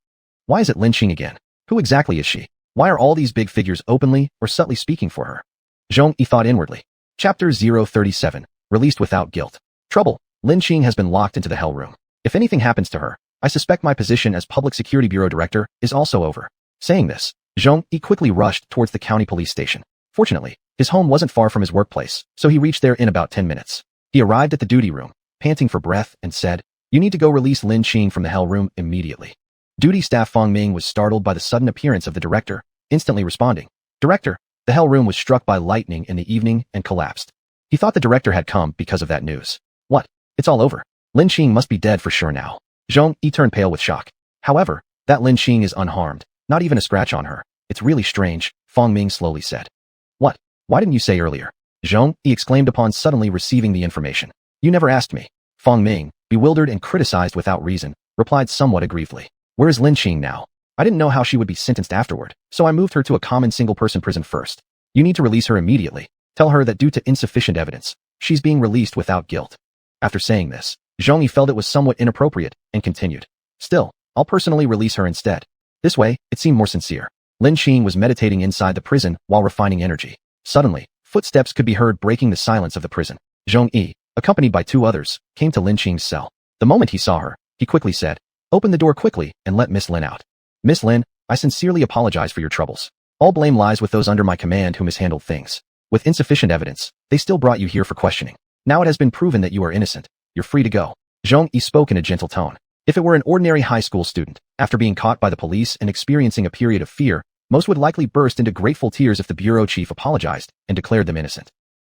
Why is it Lin Qing again? Who exactly is she? Why are all these big figures openly or subtly speaking for her? Zhong Yi thought inwardly. Chapter 037, Released Without Guilt. Trouble. Lin Qing has been locked into the hell room. If anything happens to her, I suspect my position as Public Security Bureau Director is also over. Saying this, Zhong Yi quickly rushed towards the county police station. Fortunately, his home wasn't far from his workplace, so he reached there in about 10 minutes. He arrived at the duty room, panting for breath, and said, You need to go release Lin Qing from the hell room immediately. Duty staff Fang Ming was startled by the sudden appearance of the director, instantly responding, Director, the hell room was struck by lightning in the evening and collapsed. He thought the director had come because of that news. What? It's all over. Lin Qing must be dead for sure now. Zhong Yi turned pale with shock. However, that Lin Qing is unharmed, not even a scratch on her. It's really strange, Fang Ming slowly said. What? Why didn't you say earlier? Zhong Yi exclaimed upon suddenly receiving the information. You never asked me. Fang Ming, bewildered and criticized without reason, replied somewhat aggrievedly. Where is Lin Qing now? I didn't know how she would be sentenced afterward, so I moved her to a common single-person prison first. You need to release her immediately. Tell her that due to insufficient evidence, she's being released without guilt. After saying this, Zhong Yi felt it was somewhat inappropriate and continued. Still, I'll personally release her instead. This way, it seemed more sincere. Lin Qing was meditating inside the prison while refining energy. Suddenly, footsteps could be heard breaking the silence of the prison. Zhong Yi, accompanied by two others, came to Lin Qing's cell. The moment he saw her, he quickly said, Open the door quickly and let Miss Lin out. Miss Lin, I sincerely apologize for your troubles. All blame lies with those under my command who mishandled things. With insufficient evidence, they still brought you here for questioning. Now it has been proven that you are innocent. You're free to go. Zhong Yi spoke in a gentle tone. If it were an ordinary high school student, after being caught by the police and experiencing a period of fear, most would likely burst into grateful tears if the bureau chief apologized and declared them innocent.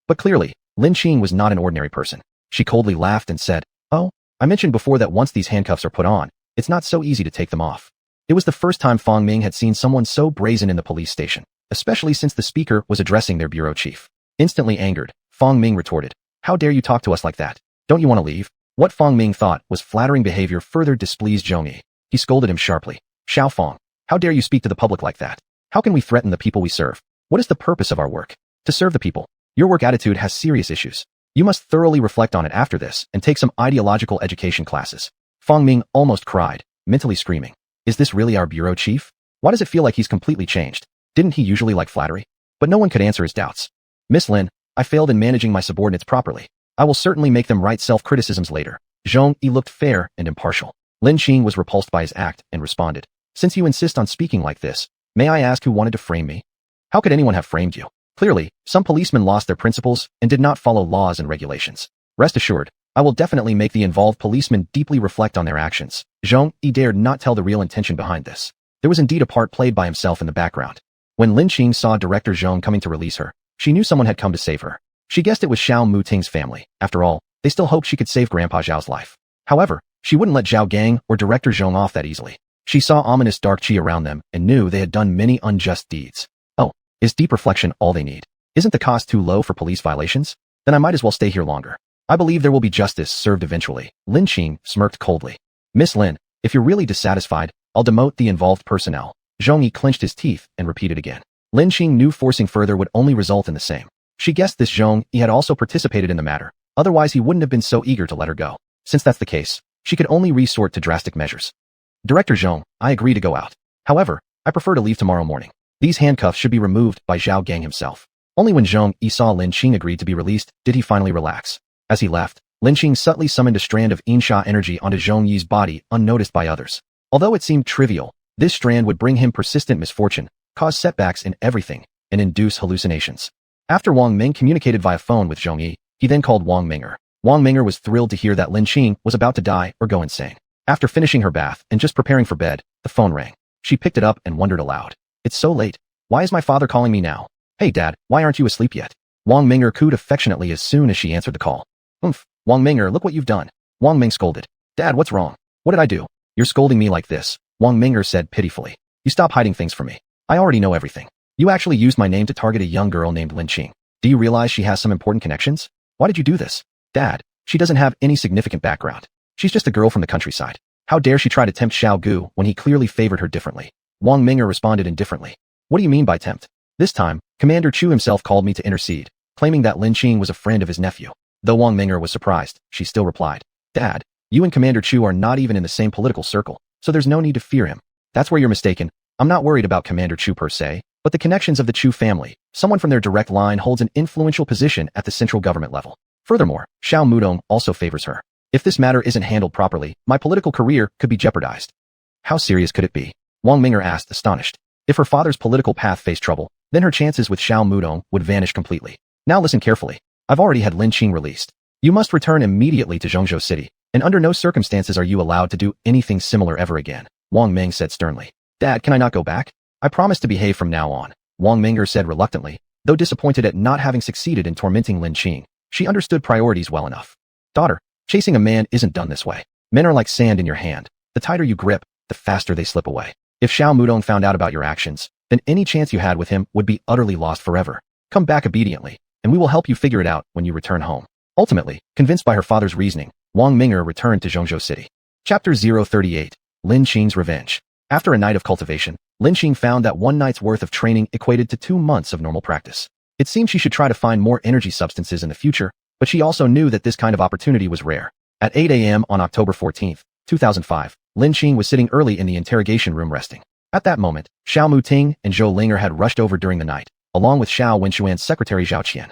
But clearly, Lin Qing was not an ordinary person. She coldly laughed and said, "Oh, I mentioned before that once these handcuffs are put on, it's not so easy to take them off." It was the first time Fang Ming had seen someone so brazen in the police station, especially since the speaker was addressing their bureau chief. Instantly angered, Fang Ming retorted, "How dare you talk to us like that? Don't you want to leave?" What Fang Ming thought was flattering behavior further displeased Zhong Yi. He scolded him sharply. "Xiao Fang, how dare you speak to the public like that? How can we threaten the people we serve? What is the purpose of our work? To serve the people. Your work attitude has serious issues. You must thoroughly reflect on it after this and take some ideological education classes." Fang Ming almost cried, mentally screaming, "Is this really our bureau chief? Why does it feel like he's completely changed? Didn't he usually like flattery?" But no one could answer his doubts. "Miss Lin, I failed in managing my subordinates properly. I will certainly make them write self-criticisms later." Zhong Yi looked fair and impartial. Lin Qing was repulsed by his act and responded, "Since you insist on speaking like this, may I ask who wanted to frame me? How could anyone have framed you? Clearly, some policemen lost their principles and did not follow laws and regulations. Rest assured, I will definitely make the involved policemen deeply reflect on their actions." Zhong Yi dared not tell the real intention behind this. There was indeed a part played by himself in the background. When Lin Qing saw Director Zhong coming to release her, she knew someone had come to save her. She guessed it was Xiao Muting's family. After all, they still hoped she could save Grandpa Zhao's life. However, she wouldn't let Zhao Gang or Director Zhong off that easily. She saw ominous dark qi around them and knew they had done many unjust deeds. Oh, is deep reflection all they need? Isn't the cost too low for police violations? Then I might as well stay here longer. I believe there will be justice served eventually. Lin Qing smirked coldly. "Miss Lin, if you're really dissatisfied, I'll demote the involved personnel." Zhong Yi clenched his teeth and repeated again. Lin Qing knew forcing further would only result in the same. She guessed this Zhong Yi had also participated in the matter, otherwise he wouldn't have been so eager to let her go. Since that's the case, she could only resort to drastic measures. "Director Zhong, I agree to go out. However, I prefer to leave tomorrow morning. These handcuffs should be removed by Zhao Gang himself." Only when Zhong Yi saw Lin Qing agreed to be released did he finally relax. As he left, Lin Qing subtly summoned a strand of Insha energy onto Zhong Yi's body unnoticed by others. Although it seemed trivial, this strand would bring him persistent misfortune, cause setbacks in everything, and induce hallucinations. After Wang Ming communicated via phone with Zhong Yi, he then called Wang Minger. Wang Minger was thrilled to hear that Lin Qing was about to die or go insane. After finishing her bath and just preparing for bed, the phone rang. She picked it up and wondered aloud. "It's so late. Why is my father calling me now? Hey Dad, why aren't you asleep yet?" Wang Minger cooed affectionately as soon as she answered the call. "Oomph, Wang Minger, look what you've done." Wang Ming scolded. "Dad, what's wrong? What did I do?" "You're scolding me like this," Wang Minger said pitifully. "You stop hiding things from me. I already know everything. You actually used my name to target a young girl named Lin Qing. Do you realize she has some important connections? Why did you do this?" "Dad, she doesn't have any significant background. She's just a girl from the countryside. How dare she try to tempt Xiao Gu when he clearly favored her differently?" Wang Minger responded indifferently. "What do you mean by tempt?" This time, Commander Chu himself called me to intercede, claiming that Lin Qing was a friend of his nephew. Though Wang Minger was surprised, she still replied, "Dad, you and Commander Chu are not even in the same political circle, so there's no need to fear him." "That's where you're mistaken. I'm not worried about Commander Chu per se, but the connections of the Chu family. Someone from their direct line holds an influential position at the central government level. Furthermore, Xiao Mudong also favors her. If this matter isn't handled properly, my political career could be jeopardized." "How serious could it be?" Wang Minger asked, astonished. If her father's political path faced trouble, then her chances with Xiao Mudong would vanish completely. "Now listen carefully. I've already had Lin Qing released. You must return immediately to Zhongzhou City, and under no circumstances are you allowed to do anything similar ever again," Wang Ming said sternly. "Dad, can I not go back? I promise to behave from now on," Wang Minger said reluctantly, though disappointed at not having succeeded in tormenting Lin Qing. She understood priorities well enough. "Daughter, chasing a man isn't done this way. Men are like sand in your hand. The tighter you grip, the faster they slip away. If Xiao Mudong found out about your actions, then any chance you had with him would be utterly lost forever. Come back obediently, and we will help you figure it out when you return home." Ultimately, convinced by her father's reasoning, Wang Minger returned to Zhongzhou City. Chapter 038, Lin Qing's Revenge. After a night of cultivation, Lin Qing found that one night's worth of training equated to 2 months of normal practice. It seemed she should try to find more energy substances in the future, but she also knew that this kind of opportunity was rare. At 8 a.m. on October 14, 2005, Lin Qing was sitting early in the interrogation room resting. At that moment, Xiao Muting and Zhou Linger had rushed over during the night, along with Xiao Wenxuan's secretary Zhao Qian.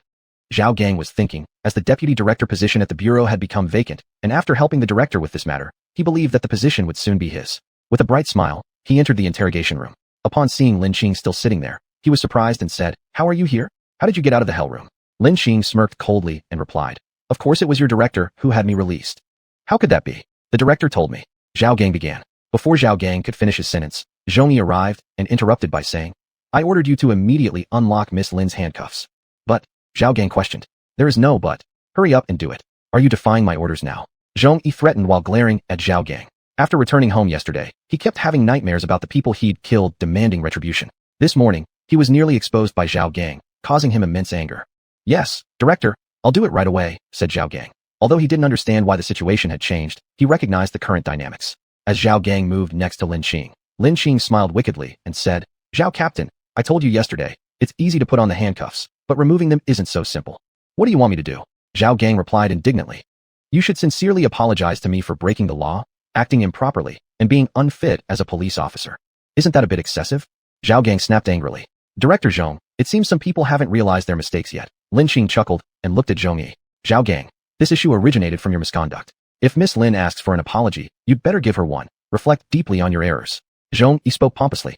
Zhao Gang was thinking, as the deputy director position at the bureau had become vacant, and after helping the director with this matter, he believed that the position would soon be his. With a bright smile, he entered the interrogation room. Upon seeing Lin Qing still sitting there, He was surprised and said, "How are you here? How did you get out of the hell room?" Lin Xing smirked coldly and replied, "Of course it was your director who had me released." "How could that be?" "The director told me." Zhao Gang began. Before Zhao Gang could finish his sentence, Zhongyi arrived and interrupted by saying, "I ordered you to immediately unlock Miss Lin's handcuffs." "But," Zhao Gang questioned. "There is no but. Hurry up and do it. Are you defying my orders now?" Zhongyi threatened while glaring at Zhao Gang. After returning home yesterday, he kept having nightmares about the people he'd killed demanding retribution. This morning, he was nearly exposed by Zhao Gang, causing him immense anger. "Yes, director, I'll do it right away," said Zhao Gang. Although he didn't understand why the situation had changed, he recognized the current dynamics. As Zhao Gang moved next to Lin Xing smiled wickedly and said, "Zhao Captain, I told you yesterday, it's easy to put on the handcuffs, but removing them isn't so simple. What do you want me to do?" Zhao Gang replied indignantly, "You should sincerely apologize to me for breaking the law, acting improperly, and being unfit as a police officer. Isn't that a bit excessive?" Zhao Gang snapped angrily. "Director Zhong, it seems some people haven't realized their mistakes yet." Lin Xing chuckled and looked at Zhongyi. "Zhao Gang, this issue originated from your misconduct. If Miss Lin asks for an apology, you'd better give her one. Reflect deeply on your errors." Zhongyi spoke pompously.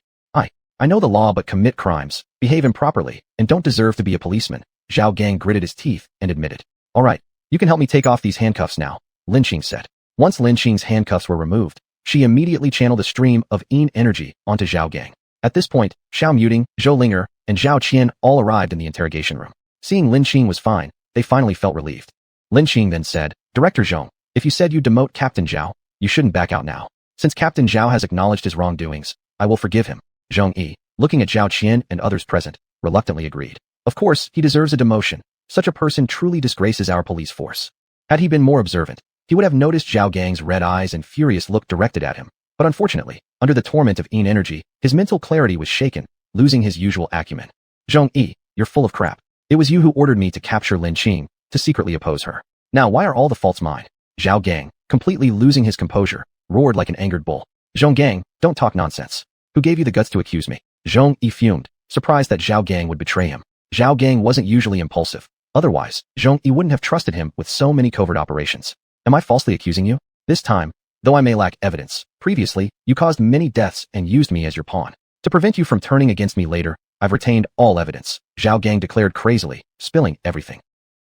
I know the law but commit crimes, behave improperly, and don't deserve to be a policeman." Zhao Gang gritted his teeth and admitted. "All right, you can help me take off these handcuffs now," Lin Xing said. Once Lin Xing's handcuffs were removed, she immediately channeled a stream of yin energy onto Zhao Gang. At this point, Xiao Muting, Zhou Linger, and Zhao Qian all arrived in the interrogation room. Seeing Lin Xing was fine, they finally felt relieved. Lin Xing then said, "Director Zhong, if you said you'd demote Captain Zhao, you shouldn't back out now. Since Captain Zhao has acknowledged his wrongdoings, I will forgive him." Zhongyi, looking at Zhao Qian and others present, reluctantly agreed. "Of course, he deserves a demotion. Such a person truly disgraces our police force." Had he been more observant, he would have noticed Zhao Gang's red eyes and furious look directed at him. But unfortunately, under the torment of yin energy, his mental clarity was shaken, losing his usual acumen. "Zhongyi, you're full of crap. It was you who ordered me to capture Lin Xing, to secretly oppose her. Now why are all the faults mine?" Zhao Gang, completely losing his composure, roared like an angered bull. "Zhong Gang, don't talk nonsense. Who gave you the guts to accuse me?" Zhongyi fumed, surprised that Zhao Gang would betray him. Zhao Gang wasn't usually impulsive. Otherwise, Zhongyi wouldn't have trusted him with so many covert operations. "Am I falsely accusing you? This time, though I may lack evidence, previously, you caused many deaths and used me as your pawn. To prevent you from turning against me later, I've retained all evidence," Zhao Gang declared crazily, spilling everything.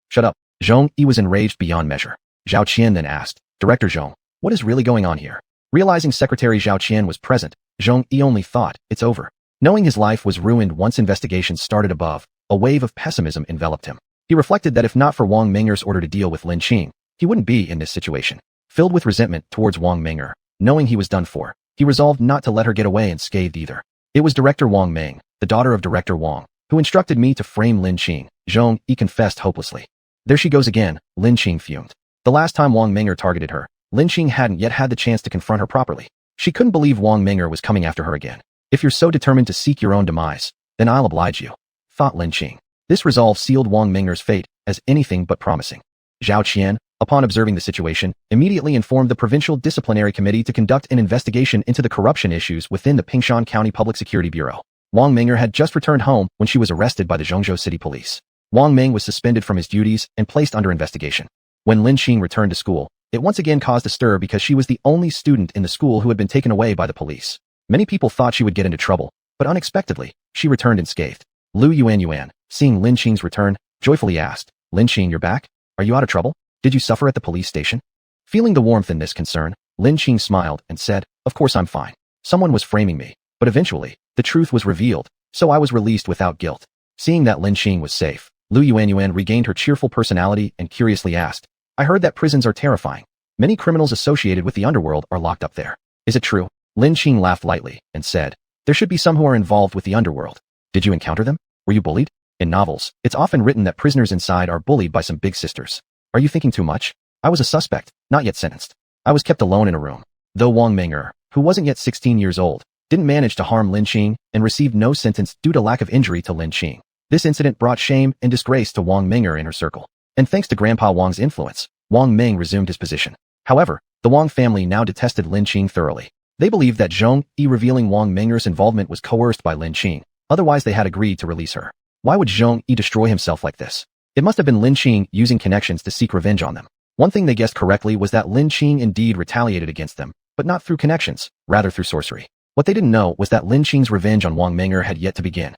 "Shut up." Zhongyi was enraged beyond measure. Zhao Qian then asked, "Director Zhong, what is really going on here?" Realizing Secretary Zhao Qian was present, Zhongyi only thought, "It's over." Knowing his life was ruined once investigations started above, a wave of pessimism enveloped him. He reflected that if not for Wang Minger's order to deal with Lin Xing, he wouldn't be in this situation. Filled with resentment towards Wang Minger, knowing he was done for, he resolved not to let her get away unscathed either. "It was Director Wang Ming, the daughter of Director Wang, who instructed me to frame Lin Xing," Zhongyi confessed hopelessly. "There she goes again," Lin Xing fumed. The last time Wang Minger targeted her, Lin Xing hadn't yet had the chance to confront her properly. She couldn't believe Wang Minger was coming after her again. "If you're so determined to seek your own demise, then I'll oblige you," thought Lin Xing. This resolve sealed Wang Minger's fate as anything but promising. Zhao Qian, upon observing the situation, immediately informed the Provincial Disciplinary Committee to conduct an investigation into the corruption issues within the Pingshan County Public Security Bureau. Wang Minger had just returned home when she was arrested by the Zhongzhou City Police. Wang Ming was suspended from his duties and placed under investigation. When Lin Xing returned to school, it once again caused a stir because she was the only student in the school who had been taken away by the police. Many people thought she would get into trouble, but unexpectedly, she returned unscathed. Lu Yuan, seeing Lin Xing's return, joyfully asked, "Lin Xing, you're back? Are you out of trouble? Did you suffer at the police station?" Feeling the warmth in this concern, Lin Xing smiled and said, "Of course I'm fine. Someone was framing me, but eventually, the truth was revealed, so I was released without guilt." Seeing that Lin Xing was safe, Lu Yuan regained her cheerful personality and curiously asked, "I heard that prisons are terrifying. Many criminals associated with the underworld are locked up there. Is it true?" Lin Xing laughed lightly and said, "There should be some who are involved with the underworld. Did you encounter them? Were you bullied? In novels, it's often written that prisoners inside are bullied by some big sisters. Are you thinking too much? I was a suspect, not yet sentenced. I was kept alone in a room. Though Wang Minger, who wasn't yet 16 years old, didn't manage to harm Lin Xing and received no sentence due to lack of injury to Lin Xing. This incident brought shame and disgrace to Wang Minger in her circle. And thanks to Grandpa Wang's influence, Wang Ming resumed his position. However, the Wang family now detested Lin Xing thoroughly. They believed that Zhongyi revealing Wang Minger's involvement was coerced by Lin Xing, otherwise they had agreed to release her. Why would Zhongyi destroy himself like this? It must have been Lin Xing using connections to seek revenge on them. One thing they guessed correctly was that Lin Xing indeed retaliated against them, but not through connections, rather through sorcery. What they didn't know was that Lin Xing's revenge on Wang Minger had yet to begin.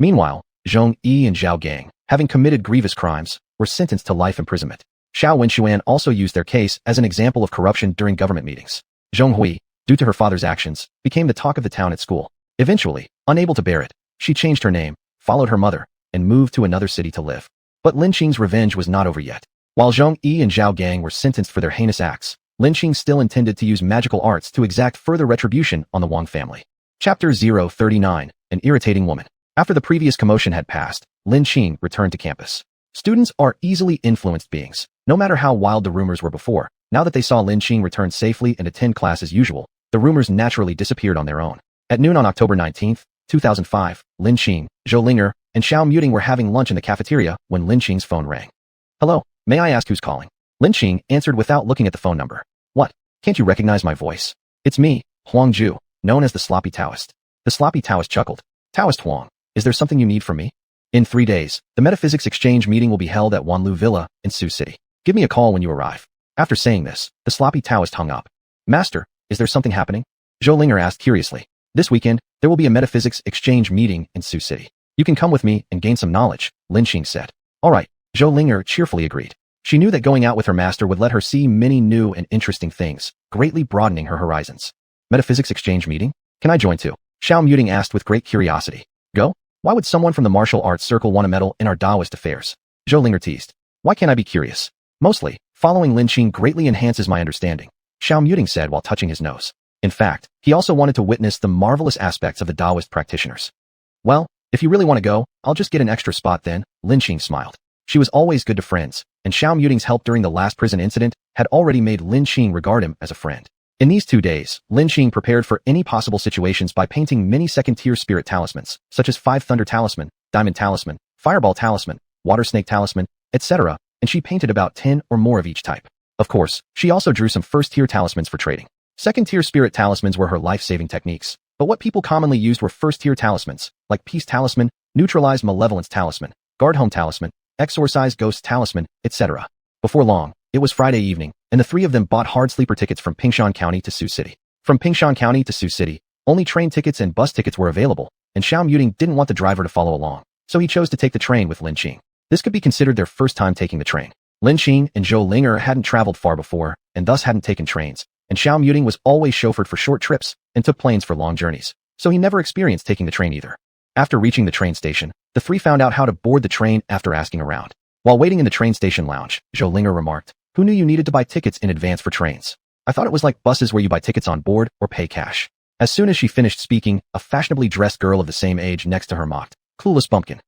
Meanwhile, Zhong Yi and Zhao Gang, having committed grievous crimes, were sentenced to life imprisonment. Xiao Wenxuan also used their case as an example of corruption during government meetings. Zhong Hui, due to her father's actions, became the talk of the town at school. Eventually, unable to bear it, she changed her name, followed her mother, and moved to another city to live. But Lin Qing's revenge was not over yet. While Zhong Yi and Zhao Gang were sentenced for their heinous acts, Lin Qing still intended to use magical arts to exact further retribution on the Wang family. Chapter 039, An Irritating Woman. After the previous commotion had passed, Lin Qing returned to campus. Students are easily influenced beings. No matter how wild the rumors were before, now that they saw Lin Qing return safely and attend class as usual, the rumors naturally disappeared on their own. At noon on October 19, 2005, Lin Qing, Zhou Linger, and Xiao Muting were having lunch in the cafeteria when Lin Qing's phone rang. Hello, may I ask who's calling? Lin Qing answered without looking at the phone number. What? Can't you recognize my voice? It's me, Huang Ju, known as the Sloppy Taoist. The Sloppy Taoist chuckled. Taoist Huang, is there something you need from me? In 3 days, the Metaphysics Exchange meeting will be held at Wanlu Villa in Sioux City. Give me a call when you arrive. After saying this, the Sloppy Taoist hung up. Master, is there something happening? Zhou Linger asked curiously. This weekend, there will be a Metaphysics Exchange meeting in Sioux City. You can come with me and gain some knowledge, Lin Qing said. All right, Zhou Linger cheerfully agreed. She knew that going out with her master would let her see many new and interesting things, greatly broadening her horizons. Metaphysics Exchange meeting? Can I join too? Xiao Muting asked with great curiosity. Go? Why would someone from the martial arts circle want to meddle in our Taoist affairs? Zhou Linger teased. Why can't I be curious? Mostly, following Lin Qing greatly enhances my understanding, Xiao Muting said while touching his nose. In fact, he also wanted to witness the marvelous aspects of the Taoist practitioners. Well, if you really want to go, I'll just get an extra spot then, Lin Qing smiled. She was always good to friends, and Xiao Muting's help during the last prison incident had already made Lin Qing regard him as a friend. In these 2 days, Lin Qing prepared for any possible situations by painting many second-tier spirit talismans, such as 5 Thunder Talisman, Diamond Talisman, Fireball Talisman, Water Snake Talisman, etc., and she painted about 10 or more of each type. Of course, she also drew some first-tier talismans for trading. Second-tier spirit talismans were her life-saving techniques, but what people commonly used were first-tier talismans, like Peace Talisman, Neutralize Malevolence Talisman, Guard Home Talisman, Exorcise Ghost Talisman, etc. Before long, it was Friday evening, and the 3 of them bought hard sleeper tickets from Pingshan County to Sioux City. From Pingshan County to Sioux City, only train tickets and bus tickets were available, and Xiao Muting didn't want the driver to follow along, so he chose to take the train with Lin Qing. This could be considered their first time taking the train. Lin Qing and Zhou Linger hadn't traveled far before, and thus hadn't taken trains, and Xiao Muting was always chauffeured for short trips and took planes for long journeys, so he never experienced taking the train either. After reaching the train station, the 3 found out how to board the train after asking around. While waiting in the train station lounge, Zhou Linger remarked, Who knew you needed to buy tickets in advance for trains? I thought it was like buses where you buy tickets on board or pay cash. As soon as she finished speaking, a fashionably dressed girl of the same age next to her mocked, Clueless bumpkin.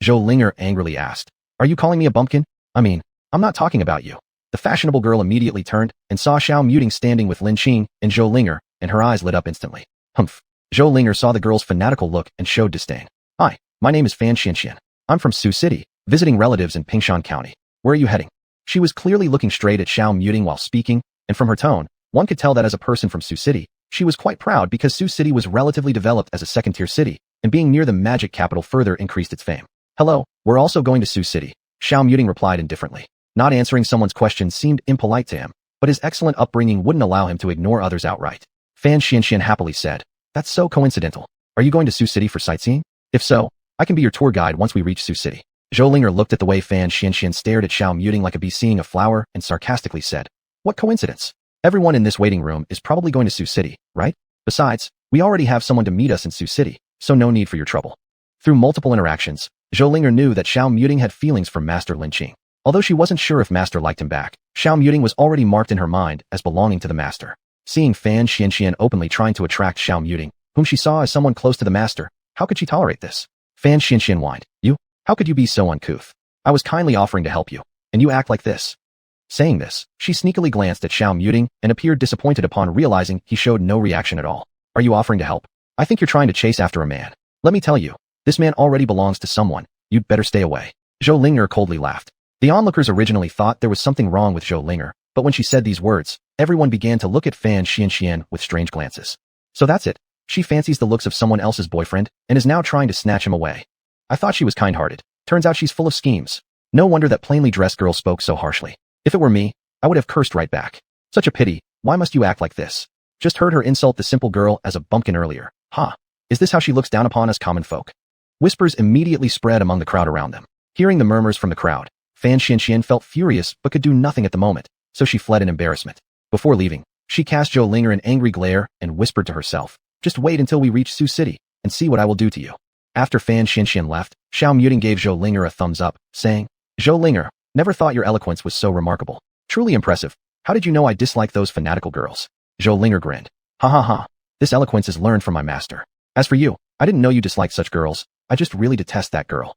Zhou Linger angrily asked, Are you calling me a bumpkin? I mean, I'm not talking about you. The fashionable girl immediately turned and saw Xiao Muting standing with Lin Qing and Zhou Linger, and her eyes lit up instantly. Humph. Zhou Linger saw the girl's fanatical look and showed disdain. Hi, my name is Fan Xianxian. I'm from Sioux City, visiting relatives in Pingshan County. Where are you heading? She was clearly looking straight at Xiao Muting while speaking, and from her tone, one could tell that as a person from Sioux City, she was quite proud because Sioux City was relatively developed as a second-tier city, and being near the magic capital further increased its fame. Hello, we're also going to Sioux City, Xiao Muting replied indifferently. Not answering someone's question seemed impolite to him, but his excellent upbringing wouldn't allow him to ignore others outright. Fan Xianxian happily said, That's so coincidental. Are you going to Sioux City for sightseeing? If so, I can be your tour guide once we reach Sioux City. Zhou Linger looked at the way Fan Xianxian stared at Xiao Muting like a bee seeing a flower and sarcastically said, What coincidence? Everyone in this waiting room is probably going to Sioux City, right? Besides, we already have someone to meet us in Sioux City, so no need for your trouble. Through multiple interactions, Zhou Linger knew that Xiao Muting had feelings for Master Lin Qing. Although she wasn't sure if Master liked him back, Xiao Muting was already marked in her mind as belonging to the Master. Seeing Fan Xianxian openly trying to attract Xiao Muting, whom she saw as someone close to the Master, how could she tolerate this? Fan Xianxian whined, You? How could you be so uncouth? I was kindly offering to help you, and you act like this. Saying this, she sneakily glanced at Xiao Muting and appeared disappointed upon realizing he showed no reaction at all. Are you offering to help? I think you're trying to chase after a man. Let me tell you, this man already belongs to someone. You'd better stay away. Zhou Linger coldly laughed. The onlookers originally thought there was something wrong with Zhou Linger, but when she said these words, everyone began to look at Fan Xianxian with strange glances. So that's it. She fancies the looks of someone else's boyfriend and is now trying to snatch him away. I thought she was kind-hearted. Turns out she's full of schemes. No wonder that plainly dressed girl spoke so harshly. If it were me, I would have cursed right back. Such a pity. Why must you act like this? Just heard her insult the simple girl as a bumpkin earlier. Huh. Is this how she looks down upon us common folk? Whispers immediately spread among the crowd around them. Hearing the murmurs from the crowd, Fan Xianxian felt furious but could do nothing at the moment, so she fled in embarrassment. Before leaving, she cast Zhou Linger an angry glare and whispered to herself, "Just wait until we reach Su City and see what I will do to you." After Fan Xianxian left, Xiao Muting gave Zhou Linger a thumbs up, saying, "Zhou Linger, never thought your eloquence was so remarkable. Truly impressive. How did you know I dislike those fanatical girls?" Zhou Linger grinned. "Ha ha ha. This eloquence is learned from my master. As for you, I didn't know you disliked such girls. I just really detest that girl."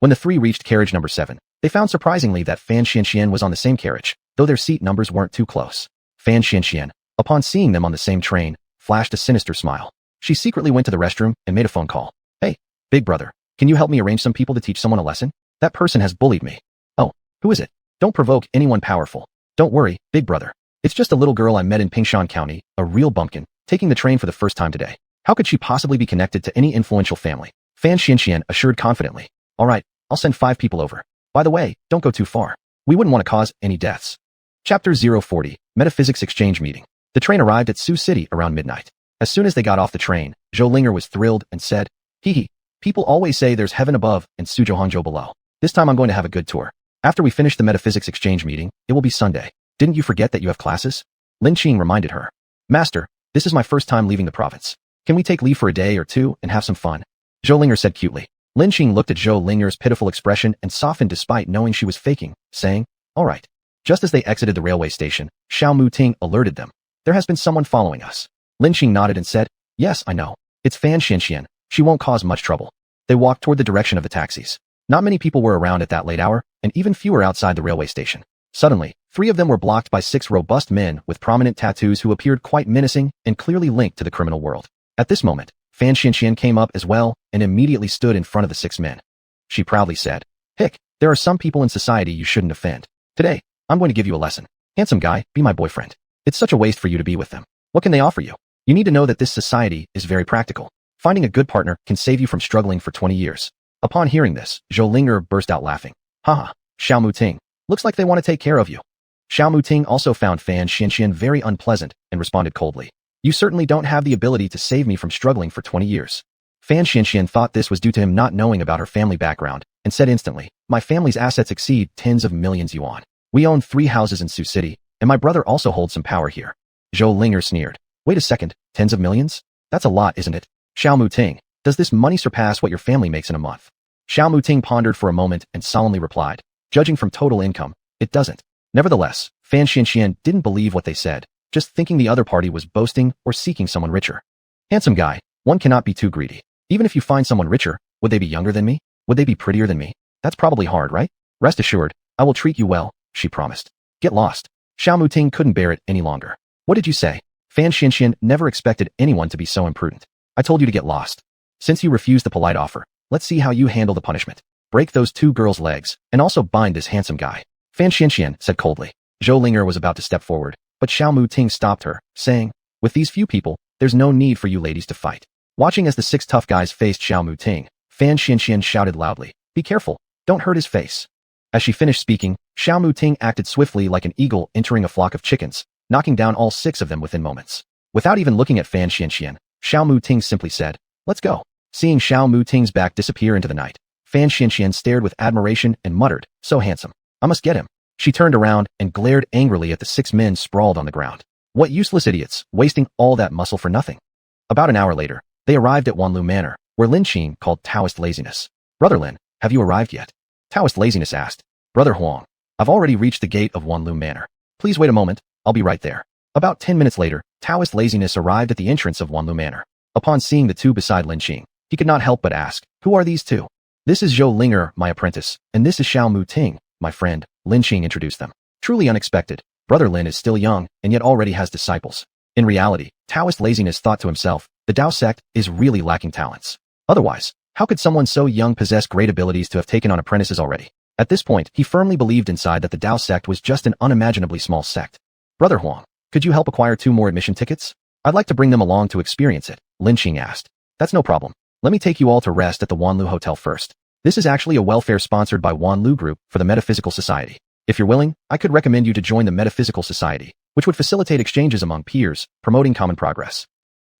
When the three reached carriage number 7, they found surprisingly that Fan Xianxian was on the same carriage, though their seat numbers weren't too close. Fan Xianxian, upon seeing them on the same train, flashed a sinister smile. She secretly went to the restroom and made a phone call. "Hey, big brother, can you help me arrange some people to teach someone a lesson? That person has bullied me." "Oh, who is it? Don't provoke anyone powerful. Don't worry, big brother. It's just a little girl I met in Pingshan County, a real bumpkin, taking the train for the first time today. How could she possibly be connected to any influential family?" Fan Xianxian assured confidently. "All right, I'll send 5 people over. By the way, don't go too far. We wouldn't want to cause any deaths." Chapter 040, Metaphysics Exchange Meeting. The train arrived at Su City around midnight. As soon as they got off the train, Zhou Linger was thrilled and said, "Hee hee, people always say there's heaven above and Suzhou below. This time I'm going to have a good tour. After we finish the Metaphysics Exchange Meeting, it will be Sunday. Didn't you forget that you have classes?" Lin Qing reminded her. "Master, this is my first time leaving the province. Can we take leave for a day or two and have some fun?" Zhou Linger said cutely. Lin Qing looked at Zhou Linger's pitiful expression and softened despite knowing she was faking, saying, "All right." Just as they exited the railway station, Xiao Muting alerted them. "There has been someone following us." Lin Qing nodded and said, "Yes, I know. It's Fan Xianxian. She won't cause much trouble." They walked toward the direction of the taxis. Not many people were around at that late hour, and even fewer outside the railway station. Suddenly, 3 of them were blocked by 6 robust men with prominent tattoos who appeared quite menacing and clearly linked to the criminal world. At this moment, Fan Xianxian came up as well and immediately stood in front of the 6 men. She proudly said, "Hick, there are some people in society you shouldn't offend. Today, I'm going to give you a lesson. Handsome guy, be my boyfriend. It's such a waste for you to be with them. What can they offer you? You need to know that this society is very practical. Finding a good partner can save you from struggling for 20 years. Upon hearing this, Zhou Linger burst out laughing. "Haha, Xiao Muting, looks like they want to take care of you." Xiao Muting also found Fan Xianxian very unpleasant and responded coldly. "You certainly don't have the ability to save me from struggling for 20 years. Fan Xianxian thought this was due to him not knowing about her family background, and said instantly, "My family's assets exceed tens of millions yuan. We own 3 houses in Su City, and my brother also holds some power here." Zhou Linger sneered. "Wait a second, tens of millions? That's a lot, isn't it? Xiao Muting, does this money surpass what your family makes in a month?" Xiao Muting pondered for a moment and solemnly replied, "Judging from total income, it doesn't." Nevertheless, Fan Xianxian didn't believe what they said, just thinking the other party was boasting or seeking someone richer. "Handsome guy, one cannot be too greedy. Even if you find someone richer, would they be younger than me? Would they be prettier than me? That's probably hard, right? Rest assured, I will treat you well," she promised. "Get lost." Xiao Muting couldn't bear it any longer. "What did you say?" Fan Xianxian never expected anyone to be so imprudent. "I told you to get lost. Since you refused the polite offer, let's see how you handle the punishment. Break those 2 girls' legs, and also bind this handsome guy." Fan Xianxian said coldly. Zhou Linger was about to step forward, but Xiao Muting stopped her, saying, "With these few people, there's no need for you ladies to fight." Watching as the 6 tough guys faced Xiao Muting, Fan Xianxian shouted loudly, "Be careful, don't hurt his face." As she finished speaking, Xiao Muting acted swiftly like an eagle entering a flock of chickens, knocking down all 6 of them within moments. Without even looking at Fan Xianxian, Xiao Muting simply said, "Let's go." Seeing Xiao Muting's back disappear into the night, Fan Xianxian stared with admiration and muttered, "So handsome. I must get him." She turned around and glared angrily at the 6 men sprawled on the ground. What useless idiots, wasting all that muscle for nothing. About an hour later, they arrived at Wanlu Manor, where Lin Qing called Taoist laziness. "Brother Lin, have you arrived yet?" Taoist laziness asked. "Brother Huang, I've already reached the gate of Wanlu Manor. Please wait a moment, I'll be right there." About 10 minutes later, Taoist laziness arrived at the entrance of Wanlu Manor. Upon seeing the 2 beside Lin Qing, he could not help but ask, "Who are these 2? "This is Zhou Linger, my apprentice, and this is Xiao Muting, my friend," Lin Qing introduced them. Truly unexpected, Brother Lin is still young and yet already has disciples. In reality, Taoist laziness thought to himself, the Tao sect is really lacking talents. Otherwise, how could someone so young possess great abilities to have taken on apprentices already? At this point, he firmly believed inside that the Tao sect was just an unimaginably small sect. "Brother Huang, could you help acquire 2 more admission tickets? I'd like to bring them along to experience it," Lin Qing asked. "That's no problem. Let me take you all to rest at the Wanlu Hotel first. This is actually a welfare sponsored by Wanlu Group for the Metaphysical Society. If you're willing, I could recommend you to join the Metaphysical Society, which would facilitate exchanges among peers, promoting common progress."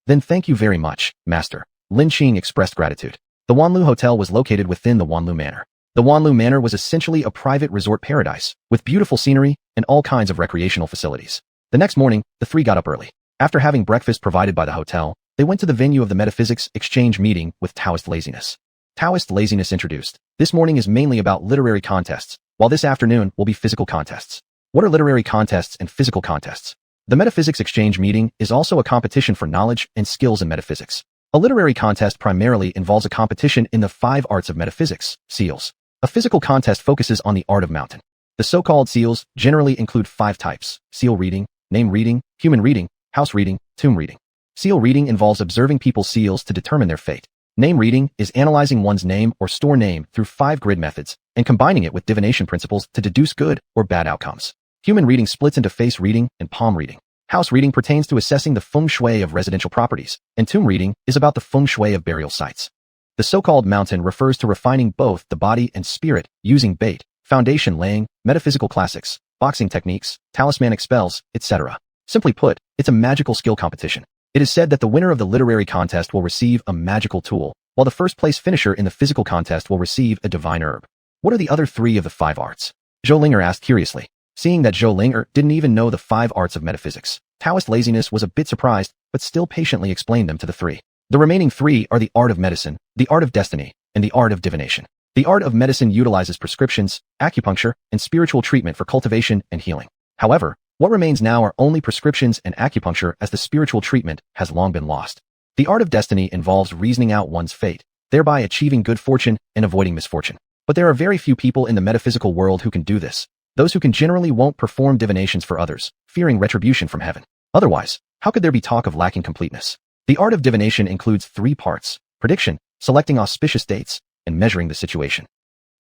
"Then thank you very much, Master." Lin Qing expressed gratitude. The Wanlu Hotel was located within the Wanlu Manor. The Wanlu Manor was essentially a private resort paradise, with beautiful scenery and all kinds of recreational facilities. The next morning, the three got up early. After having breakfast provided by the hotel, they went to the venue of the Metaphysics Exchange meeting with Taoist Laziness. Taoist Laziness introduced. This morning is mainly about literary contests, while this afternoon will be physical contests. What are literary contests and physical contests? The Metaphysics Exchange meeting is also a competition for knowledge and skills in metaphysics. A literary contest primarily involves a competition in the 5 arts of metaphysics, seals. A physical contest focuses on the art of mountain. The so-called seals generally include 5 types: seal reading, name reading, human reading, house reading, tomb reading. Seal reading involves observing people's seals to determine their fate. Name reading is analyzing one's name or store name through 5 grid methods and combining it with divination principles to deduce good or bad outcomes. Human reading splits into face reading and palm reading. House reading pertains to assessing the feng shui of residential properties, and tomb reading is about the feng shui of burial sites. The so-called mountain refers to refining both the body and spirit using bait, foundation laying, metaphysical classics, boxing techniques, talismanic spells, etc. Simply put, it's a magical skill competition. It is said that the winner of the literary contest will receive a magical tool, while the first place finisher in the physical contest will receive a divine herb. What are the other 3 of the 5 arts? Zhou Linger asked curiously. Seeing that Zhou Linger didn't even know the 5 arts of metaphysics, Taoist Laziness was a bit surprised, but still patiently explained them to the 3. The remaining 3 are the art of medicine, the art of destiny, and the art of divination. The art of medicine utilizes prescriptions, acupuncture, and spiritual treatment for cultivation and healing. However, what remains now are only prescriptions and acupuncture, as the spiritual treatment has long been lost. The art of destiny involves reasoning out one's fate, thereby achieving good fortune and avoiding misfortune. But there are very few people in the metaphysical world who can do this. Those who can generally won't perform divinations for others, fearing retribution from heaven. Otherwise, how could there be talk of lacking completeness? The art of divination includes 3 parts: prediction, selecting auspicious dates, and measuring the situation.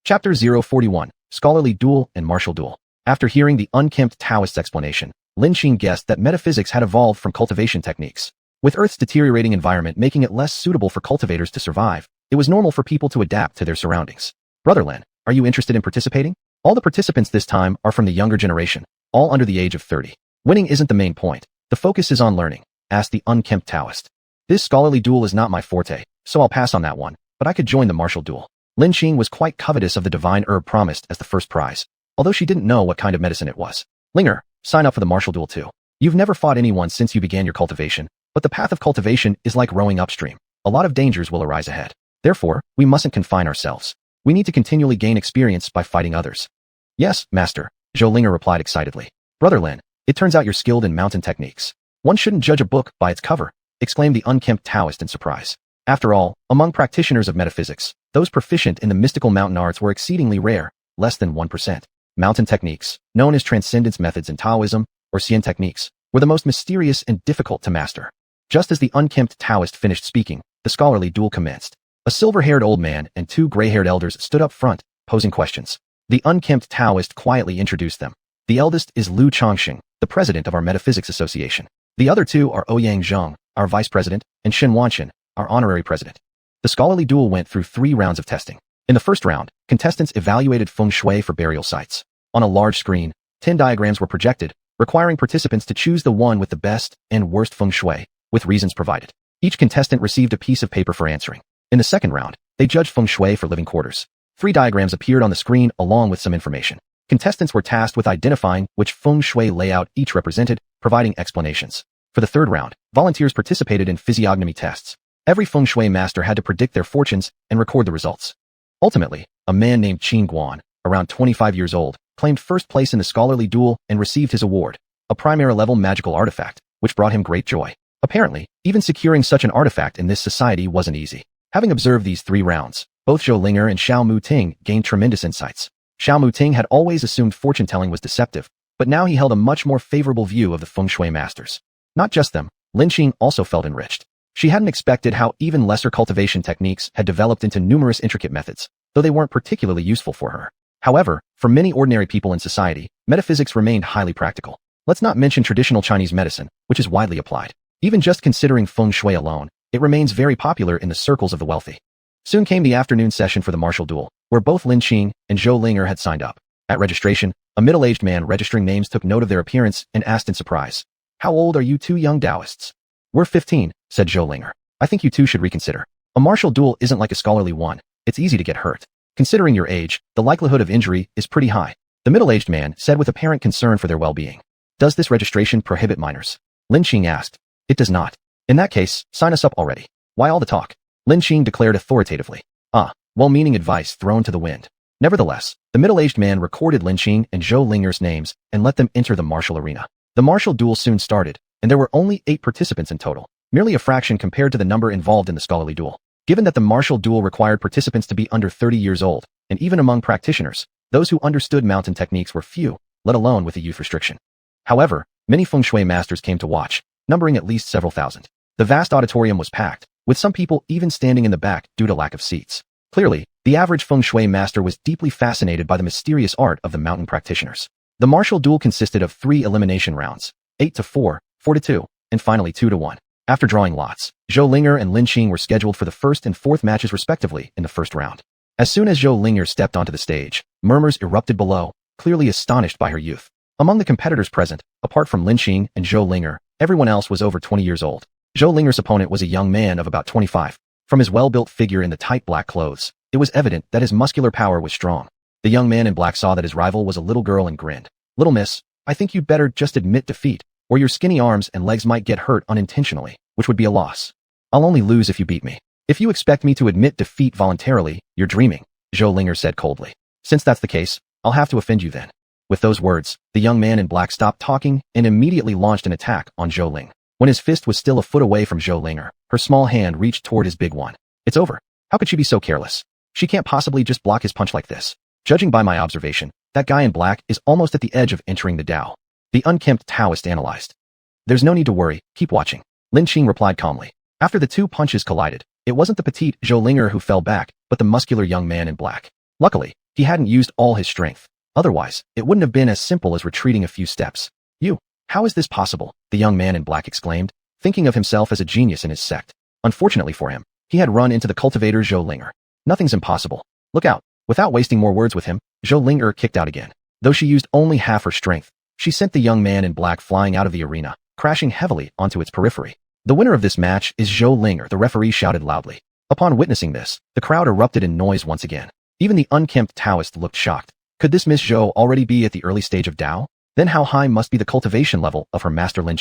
Chapter 041, Scholarly Duel and Martial Duel. After hearing the unkempt Taoist's explanation, Lin Qing guessed that metaphysics had evolved from cultivation techniques. With Earth's deteriorating environment making it less suitable for cultivators to survive, it was normal for people to adapt to their surroundings. Brother Lin, are you interested in participating? All the participants this time are from the younger generation, all under the age of 30. Winning isn't the main point. The focus is on learning, asked the unkempt Taoist. This scholarly duel is not my forte, so I'll pass on that one, but I could join the martial duel. Lin Qing was quite covetous of the divine herb promised as the first prize, although she didn't know what kind of medicine it was. Linger, sign up for the martial duel too. You've never fought anyone since you began your cultivation, but the path of cultivation is like rowing upstream. A lot of dangers will arise ahead. Therefore, we mustn't confine ourselves. We need to continually gain experience by fighting others. Yes, master, Zhou Linger replied excitedly. Brother Lin, it turns out you're skilled in mountain techniques. One shouldn't judge a book by its cover, exclaimed the unkempt Taoist in surprise. After all, among practitioners of metaphysics, those proficient in the mystical mountain arts were exceedingly rare, less than 1%. Mountain techniques, known as transcendence methods in Taoism, or Xian techniques, were the most mysterious and difficult to master. Just as the unkempt Taoist finished speaking, the scholarly duel commenced. A silver-haired old man and 2 gray-haired elders stood up front, posing questions. The unkempt Taoist quietly introduced them. The eldest is Liu Chongxing, the president of our Metaphysics Association. The other 2 are Ouyang Zheng, our vice president, and Shen Wanchen, our honorary president. The scholarly duel went through 3 rounds of testing. In the first round, contestants evaluated feng shui for burial sites. On a large screen, 10 diagrams were projected, requiring participants to choose the one with the best and worst feng shui, with reasons provided. Each contestant received a piece of paper for answering. In the second round, they judged feng shui for living quarters. 3 diagrams appeared on the screen along with some information. Contestants were tasked with identifying which feng shui layout each represented, providing explanations. For the third round, volunteers participated in physiognomy tests. Every feng shui master had to predict their fortunes and record the results. Ultimately, a man named Qin Guan, around 25 years old, claimed first place in the scholarly duel and received his award, a primary-level magical artifact, which brought him great joy. Apparently, even securing such an artifact in this society wasn't easy. Having observed these 3 rounds, both Zhou Linger and Xiao Muting gained tremendous insights. Xiao Muting had always assumed fortune-telling was deceptive, but now he held a much more favorable view of the feng shui masters. Not just them, Lin Qing also felt enriched. She hadn't expected how even lesser cultivation techniques had developed into numerous intricate methods, though they weren't particularly useful for her. However, for many ordinary people in society, metaphysics remained highly practical. Let's not mention traditional Chinese medicine, which is widely applied. Even just considering feng shui alone, it remains very popular in the circles of the wealthy. Soon came the afternoon session for the martial duel, where both Lin Qing and Zhou Linger had signed up. At registration, a middle-aged man registering names took note of their appearance and asked in surprise, "How old are you 2 young Taoists?" "We're 15, said Zhou Linger. "I think you 2 should reconsider." A martial duel isn't like a scholarly one. It's easy to get hurt. Considering your age, the likelihood of injury is pretty high. The middle-aged man said with apparent concern for their well-being. Does this registration prohibit minors? Lin asked. It does not. In that case, sign us up already. Why all the talk? Lin declared authoritatively. Well-meaning advice thrown to the wind. Nevertheless, the middle-aged man recorded Lin and Zhou Linger's names and let them enter the martial arena. The martial duel soon started, and there were only 8 participants in total, merely a fraction compared to the number involved in the scholarly duel. Given that the martial duel required participants to be under 30 years old, and even among practitioners, those who understood mountain techniques were few, let alone with a youth restriction. However, many feng shui masters came to watch, numbering at least several thousand. The vast auditorium was packed, with some people even standing in the back due to lack of seats. Clearly, the average feng shui master was deeply fascinated by the mysterious art of the mountain practitioners. The martial duel consisted of 3 elimination rounds, 8-4, 4-2, and finally 2-1. After drawing lots, Zhou Linger and Lin were scheduled for the first and fourth matches respectively in the first round. As soon as Zhou Linger stepped onto the stage, murmurs erupted below, clearly astonished by her youth. Among the competitors present, apart from Lin and Zhou Linger, everyone else was over 20 years old. Zhou Linger's opponent was a young man of about 25. From his well-built figure in the tight black clothes, it was evident that his muscular power was strong. The young man in black saw that his rival was a little girl and grinned. Little miss, I think you'd better just admit defeat, or your skinny arms and legs might get hurt unintentionally, which would be a loss. I'll only lose if you beat me. If you expect me to admit defeat voluntarily, you're dreaming, Zhou Linger said coldly. Since that's the case, I'll have to offend you then. With those words, the young man in black stopped talking and immediately launched an attack on Zhou Ling. When his fist was still a foot away from Zhou Linger, her small hand reached toward his big one. It's over. How could she be so careless? She can't possibly just block his punch like this. Judging by my observation, that guy in black is almost at the edge of entering the Tao. The unkempt Taoist analyzed. There's no need to worry, keep watching. Lin replied calmly. After the 2 punches collided, it wasn't the petite Zhou Linger who fell back, but the muscular young man in black. Luckily, he hadn't used all his strength. Otherwise, it wouldn't have been as simple as retreating a few steps. How is this possible? The young man in black exclaimed, thinking of himself as a genius in his sect. Unfortunately for him, he had run into the cultivator Zhou Linger. Nothing's impossible. Look out. Without wasting more words with him, Zhou Linger kicked out again. Though she used only half her strength, she sent the young man in black flying out of the arena, crashing heavily onto its periphery. The winner of this match is Zhou Linger, the referee shouted loudly. Upon witnessing this, the crowd erupted in noise once again. Even the unkempt Taoist looked shocked. Could this Miss Zhou already be at the early stage of Tao? Then how high must be the cultivation level of her master Lin?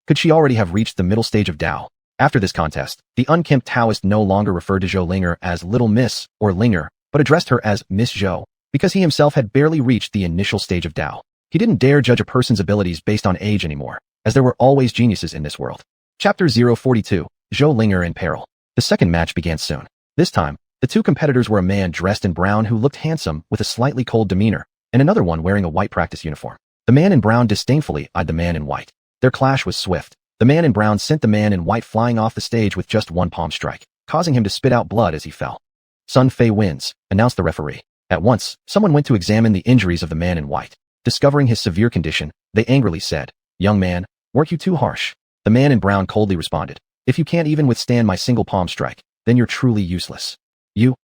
Could she already have reached the middle stage of Tao? After this contest, the unkempt Taoist no longer referred to Zhou Linger as Little Miss or Linger, but addressed her as Miss Zhou, because he himself had barely reached the initial stage of Tao. He didn't dare judge a person's abilities based on age anymore, as there were always geniuses in this world. Chapter 042, Zhou Linger in Peril. The second match began soon. This time, the 2 competitors were a man dressed in brown who looked handsome with a slightly cold demeanor, and another one wearing a white practice uniform. The man in brown disdainfully eyed the man in white. Their clash was swift. The man in brown sent the man in white flying off the stage with just 1 palm strike, causing him to spit out blood as he fell. Sun Fei wins, announced the referee. At once, someone went to examine the injuries of the man in white. Discovering his severe condition, they angrily said, "Young man, weren't you too harsh?" The man in brown coldly responded, "If you can't even withstand my single palm strike, then you're truly useless.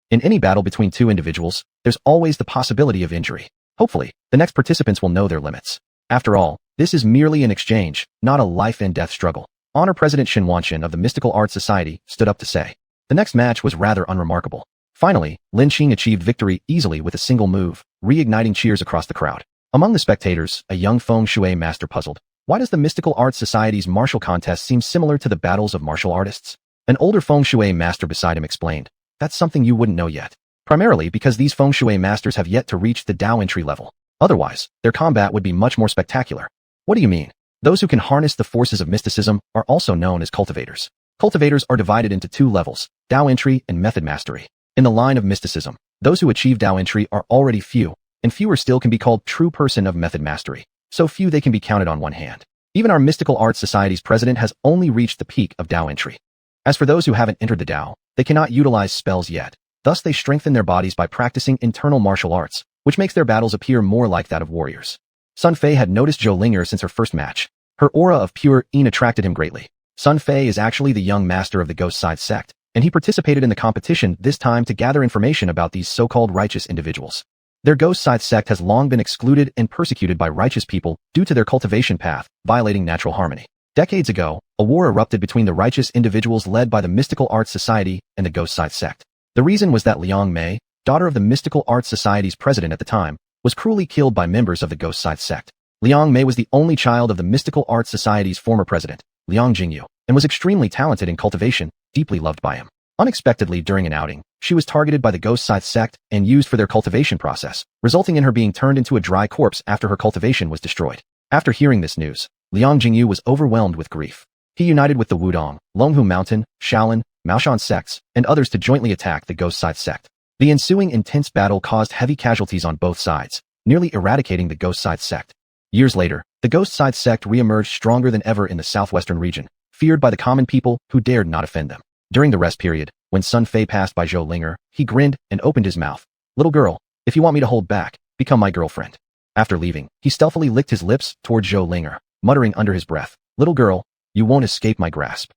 In any battle between 2 individuals, there's always the possibility of injury. Hopefully, the next participants will know their limits. After all, this is merely an exchange, not a life and death struggle." Honor President Xin Wanxian of the Mystical Arts Society stood up to say. The next match was rather unremarkable. Finally, Lin achieved victory easily with a single move, reigniting cheers across the crowd. Among the spectators, a young feng shui master puzzled. Why does the Mystical Arts Society's martial contest seem similar to the battles of martial artists? An older feng shui master beside him explained. That's something you wouldn't know yet. Primarily because these feng shui masters have yet to reach the Tao entry level. Otherwise, their combat would be much more spectacular. What do you mean? Those who can harness the forces of mysticism are also known as cultivators. Cultivators are divided into 2 levels, Tao entry and method mastery. In the line of mysticism, those who achieve Tao entry are already few, and fewer still can be called true person of method mastery. So few they can be counted on one hand. Even our Mystical Arts Society's president has only reached the peak of Tao entry. As for those who haven't entered the Tao, they cannot utilize spells yet. Thus they strengthen their bodies by practicing internal martial arts, which makes their battles appear more like that of warriors. Sun Fei had noticed Zhou Linger since her first match. Her aura of pure yin attracted him greatly. Sun Fei is actually the young master of the Ghost Side sect, and he participated in the competition this time to gather information about these so-called righteous individuals. Their Ghost Side sect has long been excluded and persecuted by righteous people due to their cultivation path, violating natural harmony. Decades ago, a war erupted between the righteous individuals led by the Mystical Arts Society and the Ghost Side sect. The reason was that Liang Mei, daughter of the Mystical Arts Society's president at the time, was cruelly killed by members of the Ghost Side sect. Liang Mei was the only child of the Mystical Arts Society's former president, Liang Jingyu, and was extremely talented in cultivation, deeply loved by him. Unexpectedly during an outing, she was targeted by the Ghost Side sect and used for their cultivation process, resulting in her being turned into a dry corpse after her cultivation was destroyed. After hearing this news, Liang Jingyu was overwhelmed with grief. He united with the Wudong, Longhu Mountain, Shaolin, Maoshan sects, and others to jointly attack the Ghost Side sect. The ensuing intense battle caused heavy casualties on both sides, nearly eradicating the Ghost Side sect. Years later, the Ghost Side sect re-emerged stronger than ever in the southwestern region, feared by the common people who dared not offend them. During the rest period, when Sun Fei passed by Zhou Linger, he grinned and opened his mouth. "Little girl, if you want me to hold back, become my girlfriend." After leaving, he stealthily licked his lips toward Zhou Linger, muttering under his breath, "Little girl, you won't escape my grasp."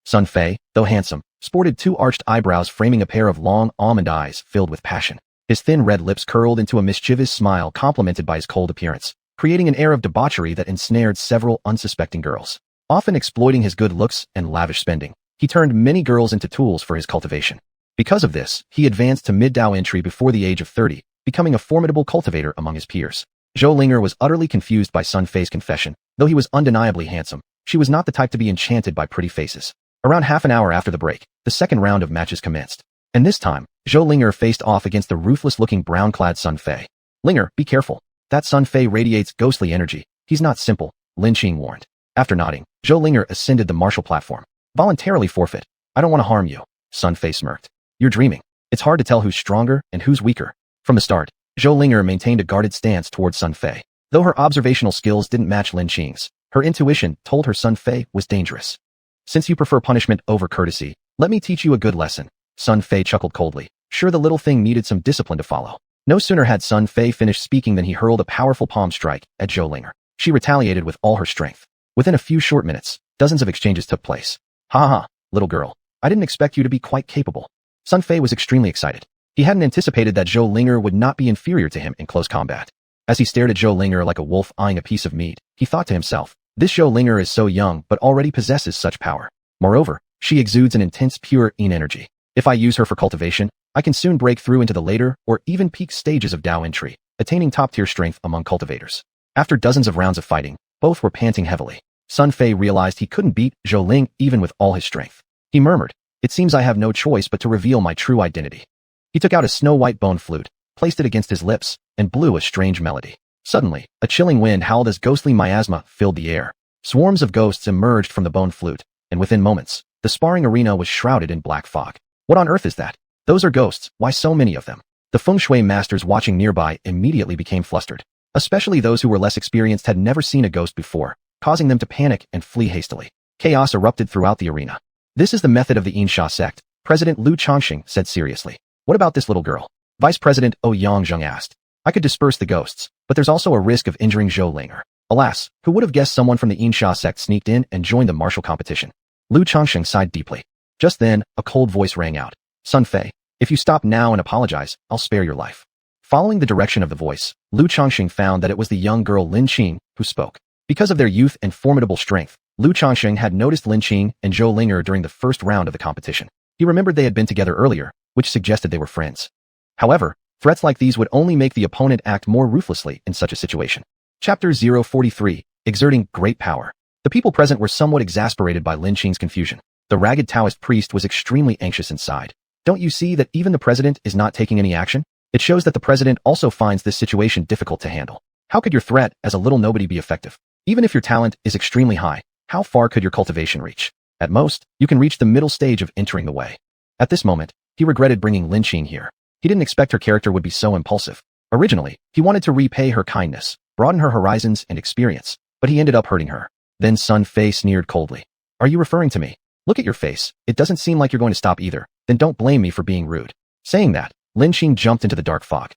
Sun Fei, though handsome, sported two arched eyebrows framing a pair of long almond eyes filled with passion. His thin red lips curled into a mischievous smile complemented by his cold appearance, creating an air of debauchery that ensnared several unsuspecting girls. Often exploiting his good looks and lavish spending, he turned many girls into tools for his cultivation. Because of this, he advanced to mid-Dao entry before the age of 30, becoming a formidable cultivator among his peers. Zhou Linger was utterly confused by Sun Fei's confession. Though he was undeniably handsome, she was not the type to be enchanted by pretty faces. Around half an hour after the break, the second round of matches commenced. And this time, Zhou Linger faced off against the ruthless-looking brown-clad Sun Fei. "Linger, be careful. That Sun Fei radiates ghostly energy. He's not simple," Lin Qing warned. After nodding, Zhou Linger ascended the martial platform. "Voluntarily forfeit. I don't want to harm you," Sun Fei smirked. "You're dreaming. It's hard to tell who's stronger and who's weaker." From the start, Zhou Linger maintained a guarded stance towards Sun Fei. Though her observational skills didn't match Lin Qing's, her intuition told her Sun Fei was dangerous. "Since you prefer punishment over courtesy, let me teach you a good lesson," Sun Fei chuckled coldly, sure the little thing needed some discipline to follow. No sooner had Sun Fei finished speaking than he hurled a powerful palm strike at Zhou Linger. She retaliated with all her strength. Within a few short minutes, dozens of exchanges took place. "Ha ha, little girl. I didn't expect you to be quite capable." Sun Fei was extremely excited. He hadn't anticipated that Zhou Linger would not be inferior to him in close combat. As he stared at Zhou Linger like a wolf eyeing a piece of meat, he thought to himself, "This Zhou Linger is so young but already possesses such power. Moreover, she exudes an intense pure yin energy. If I use her for cultivation, I can soon break through into the later or even peak stages of Dao entry, attaining top-tier strength among cultivators." After dozens of rounds of fighting, both were panting heavily. Sun Fei realized he couldn't beat Zhou Ling even with all his strength. He murmured, "It seems I have no choice but to reveal my true identity." He took out a snow-white bone flute, placed it against his lips, and blew a strange melody. Suddenly, a chilling wind howled as ghostly miasma filled the air. Swarms of ghosts emerged from the bone flute, and within moments, the sparring arena was shrouded in black fog. "What on earth is that? Those are ghosts, why so many of them?" The feng shui masters watching nearby immediately became flustered. Especially those who were less experienced had never seen a ghost before, causing them to panic and flee hastily. Chaos erupted throughout the arena. "This is the method of the Yinsha sect," President Lu Changxing said seriously. "What about this little girl?" Vice President Ouyang Zheng asked. "I could disperse the ghosts, but there's also a risk of injuring Zhou Linger." Alas, who would have guessed someone from the Yinsha sect sneaked in and joined the martial competition? Lu Changxing sighed deeply. Just then, a cold voice rang out. "Sun Fei, if you stop now and apologize, I'll spare your life." Following the direction of the voice, Lu Changxing found that it was the young girl Lin Qing who spoke. Because of their youth and formidable strength, Lu Changxing had noticed Lin Qing and Zhou Linger during the first round of the competition. He remembered they had been together earlier, which suggested they were friends. However, threats like these would only make the opponent act more ruthlessly in such a situation. Chapter 043, Exerting Great Power. The people present were somewhat exasperated by Lin Qing's confusion. The ragged Taoist priest was extremely anxious inside. "Don't you see that even the president is not taking any action? It shows that the president also finds this situation difficult to handle. How could your threat as a little nobody be effective? Even if your talent is extremely high, how far could your cultivation reach? At most, you can reach the middle stage of entering the way." At this moment, he regretted bringing Lin Qing here. He didn't expect her character would be so impulsive. Originally, he wanted to repay her kindness, broaden her horizons and experience, but he ended up hurting her. Then Sun Fei sneered coldly. "Are you referring to me? Look at your face. It doesn't seem like you're going to stop either. Then don't blame me for being rude." Saying that, Lin Qing jumped into the dark fog.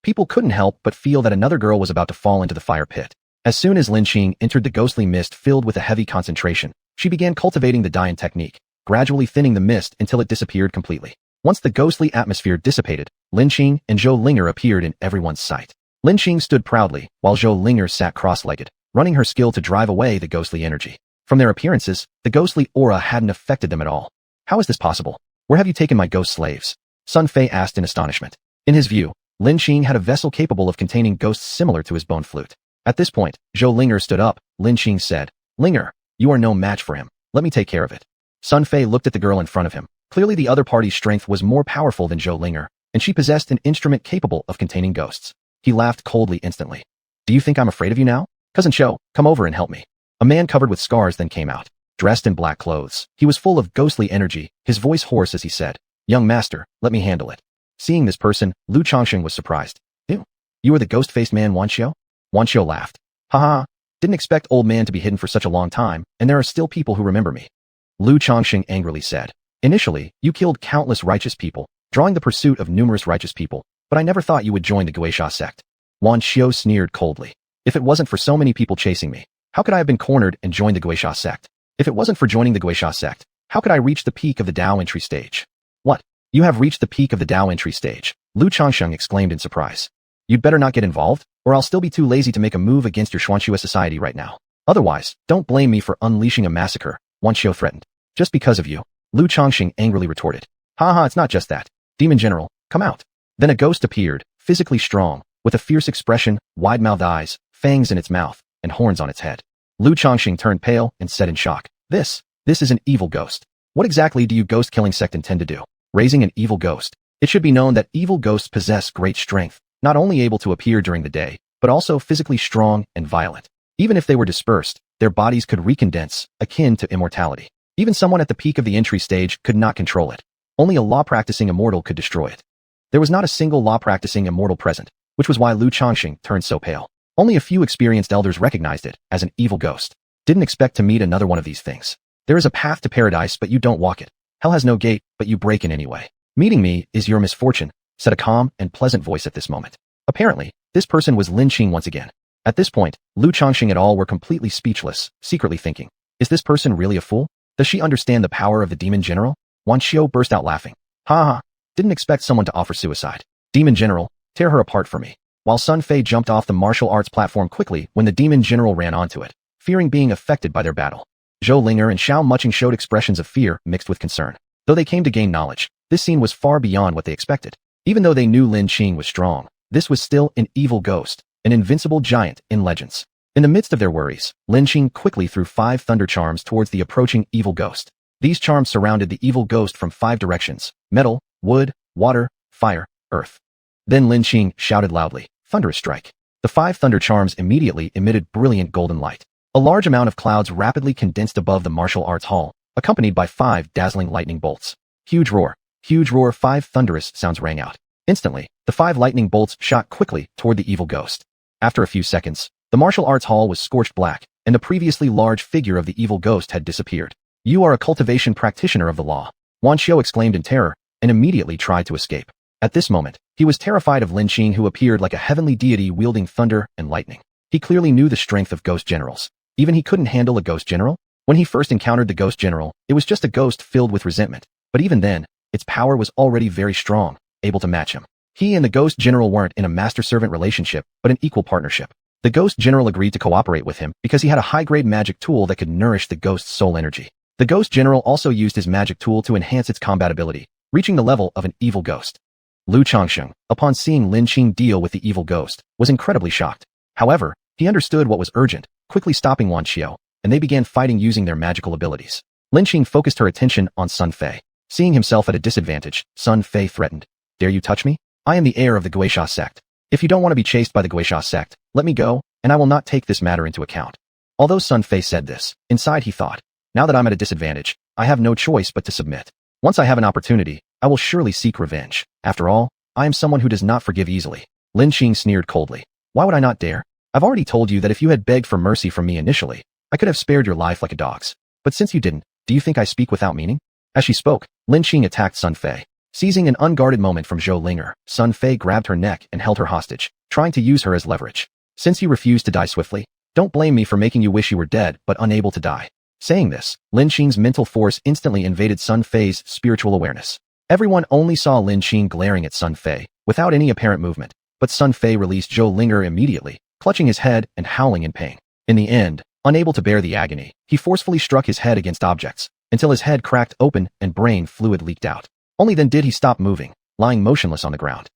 People couldn't help but feel that another girl was about to fall into the fire pit. As soon as Lin Qing entered the ghostly mist filled with a heavy concentration, she began cultivating the Dian technique, gradually thinning the mist until it disappeared completely. Once the ghostly atmosphere dissipated, Lin Qing and Zhou Linger appeared in everyone's sight. Lin Qing stood proudly, while Zhou Linger sat cross-legged, running her skill to drive away the ghostly energy. From their appearances, the ghostly aura hadn't affected them at all. How is this possible? Where have you taken my ghost slaves? Sun Fei asked in astonishment. In his view, Lin Qing had a vessel capable of containing ghosts similar to his bone flute. At this point, Zhou Linger stood up. Lin Qing said, Linger, you are no match for him. Let me take care of it. Sun Fei looked at the girl in front of him. Clearly the other party's strength was more powerful than Zhou Linger, and she possessed an instrument capable of containing ghosts. He laughed coldly instantly. Do you think I'm afraid of you now? Cousin Shou, come over and help me. A man covered with scars then came out, dressed in black clothes. He was full of ghostly energy, his voice hoarse as he said, Young master, let me handle it. Seeing this person, Lu Changsheng was surprised. Ew, you are the ghost-faced man Wan Xiu? Wan Xiu laughed. Haha, didn't expect old man to be hidden for such a long time, and there are still people who remember me. Lu Changsheng angrily said, Initially, you killed countless righteous people, drawing the pursuit of numerous righteous people, but I never thought you would join the Guisha sect. Wan Xiu sneered coldly. If it wasn't for so many people chasing me, how could I have been cornered and joined the Guisha sect? If it wasn't for joining the Guisha sect, how could I reach the peak of the Dao entry stage? What? You have reached the peak of the Dao entry stage, Lu Changsheng exclaimed in surprise. You'd better not get involved, or I'll still be too lazy to make a move against your Xuanxue society right now. Otherwise, don't blame me for unleashing a massacre, Wan Xiu threatened. Just because of you, Lu Changsheng angrily retorted. Haha, it's not just that. Demon General, come out. Then a ghost appeared, physically strong, with a fierce expression, wide-mouthed eyes, fangs in its mouth, and horns on its head. Lu Changsheng turned pale and said in shock, This is an evil ghost. What exactly do you ghost-killing sect intend to do? Raising an evil ghost. It should be known that evil ghosts possess great strength, not only able to appear during the day, but also physically strong and violent. Even if they were dispersed, their bodies could recondense, akin to immortality. Even someone at the peak of the entry stage could not control it. Only a law-practicing immortal could destroy it. There was not a single law-practicing immortal present, which was why Lu Changsheng turned so pale. Only a few experienced elders recognized it as an evil ghost. Didn't expect to meet another one of these things. There is a path to paradise, but you don't walk it. Hell has no gate, but you break in anyway. Meeting me is your misfortune, said a calm and pleasant voice at this moment. Apparently, this person was Lin Qing once again. At this point, Lu Changsheng et al. Were completely speechless, secretly thinking, is this person really a fool? Does she understand the power of the Demon General? Wan Xiu burst out laughing. Ha ha, didn't expect someone to offer suicide. Demon General, tear her apart for me. While Sun Fei jumped off the martial arts platform quickly when the Demon General ran onto it, fearing being affected by their battle. Zhou Linger and Xiao Muching showed expressions of fear mixed with concern. Though they came to gain knowledge, this scene was far beyond what they expected. Even though they knew Lin Qing was strong, this was still an evil ghost, an invincible giant in legends. In the midst of their worries, Lin Qing quickly threw 5 thunder charms towards the approaching evil ghost. These charms surrounded the evil ghost from 5 directions: metal, wood, water, fire, earth. Then Lin Qing shouted loudly, "Thunderous strike." The 5 thunder charms immediately emitted brilliant golden light. A large amount of clouds rapidly condensed above the martial arts hall, accompanied by 5 dazzling lightning bolts. Huge roar, 5 thunderous sounds rang out. Instantly, the 5 lightning bolts shot quickly toward the evil ghost. After a few seconds, the martial arts hall was scorched black, and the previously large figure of the evil ghost had disappeared. "You are a cultivation practitioner of the law," Wan Xiu exclaimed in terror, and immediately tried to escape. At this moment, he was terrified of Lin Qing, who appeared like a heavenly deity wielding thunder and lightning. He clearly knew the strength of ghost generals. Even he couldn't handle a ghost general? When he first encountered the ghost general, it was just a ghost filled with resentment. But even then, its power was already very strong, able to match him. He and the ghost general weren't in a master-servant relationship, but an equal partnership. The ghost general agreed to cooperate with him because he had a high-grade magic tool that could nourish the ghost's soul energy. The ghost general also used his magic tool to enhance its combatability, reaching the level of an evil ghost. Lu Changsheng, upon seeing Lin Qing deal with the evil ghost, was incredibly shocked. However, he understood what was urgent, quickly stopping Wan Xiu, and they began fighting using their magical abilities. Lin Qing focused her attention on Sun Fei. Seeing himself at a disadvantage, Sun Fei threatened, "Dare you touch me? I am the heir of the Guisha sect. If you don't want to be chased by the Guisha sect, let me go, and I will not take this matter into account." Although Sun Fei said this, inside he thought, "Now that I'm at a disadvantage, I have no choice but to submit. Once I have an opportunity, I will surely seek revenge. After all, I am someone who does not forgive easily." Lin Qing sneered coldly. "Why would I not dare? I've already told you that if you had begged for mercy from me initially, I could have spared your life like a dog's. But since you didn't, do you think I speak without meaning?" As she spoke, Lin Qing attacked Sun Fei. Seizing an unguarded moment from Zhou Linger, Sun Fei grabbed her neck and held her hostage, trying to use her as leverage. "Since you refuse to die swiftly, don't blame me for making you wish you were dead but unable to die." Saying this, Lin Qing's mental force instantly invaded Sun Fei's spiritual awareness. Everyone only saw Lin Qing glaring at Sun Fei, without any apparent movement, but Sun Fei released Zhou Linger immediately, clutching his head and howling in pain. In the end, Unable to bear the agony, he forcefully struck his head against objects, until his head cracked open and brain fluid leaked out. Only then did he stop moving, lying motionless on the ground.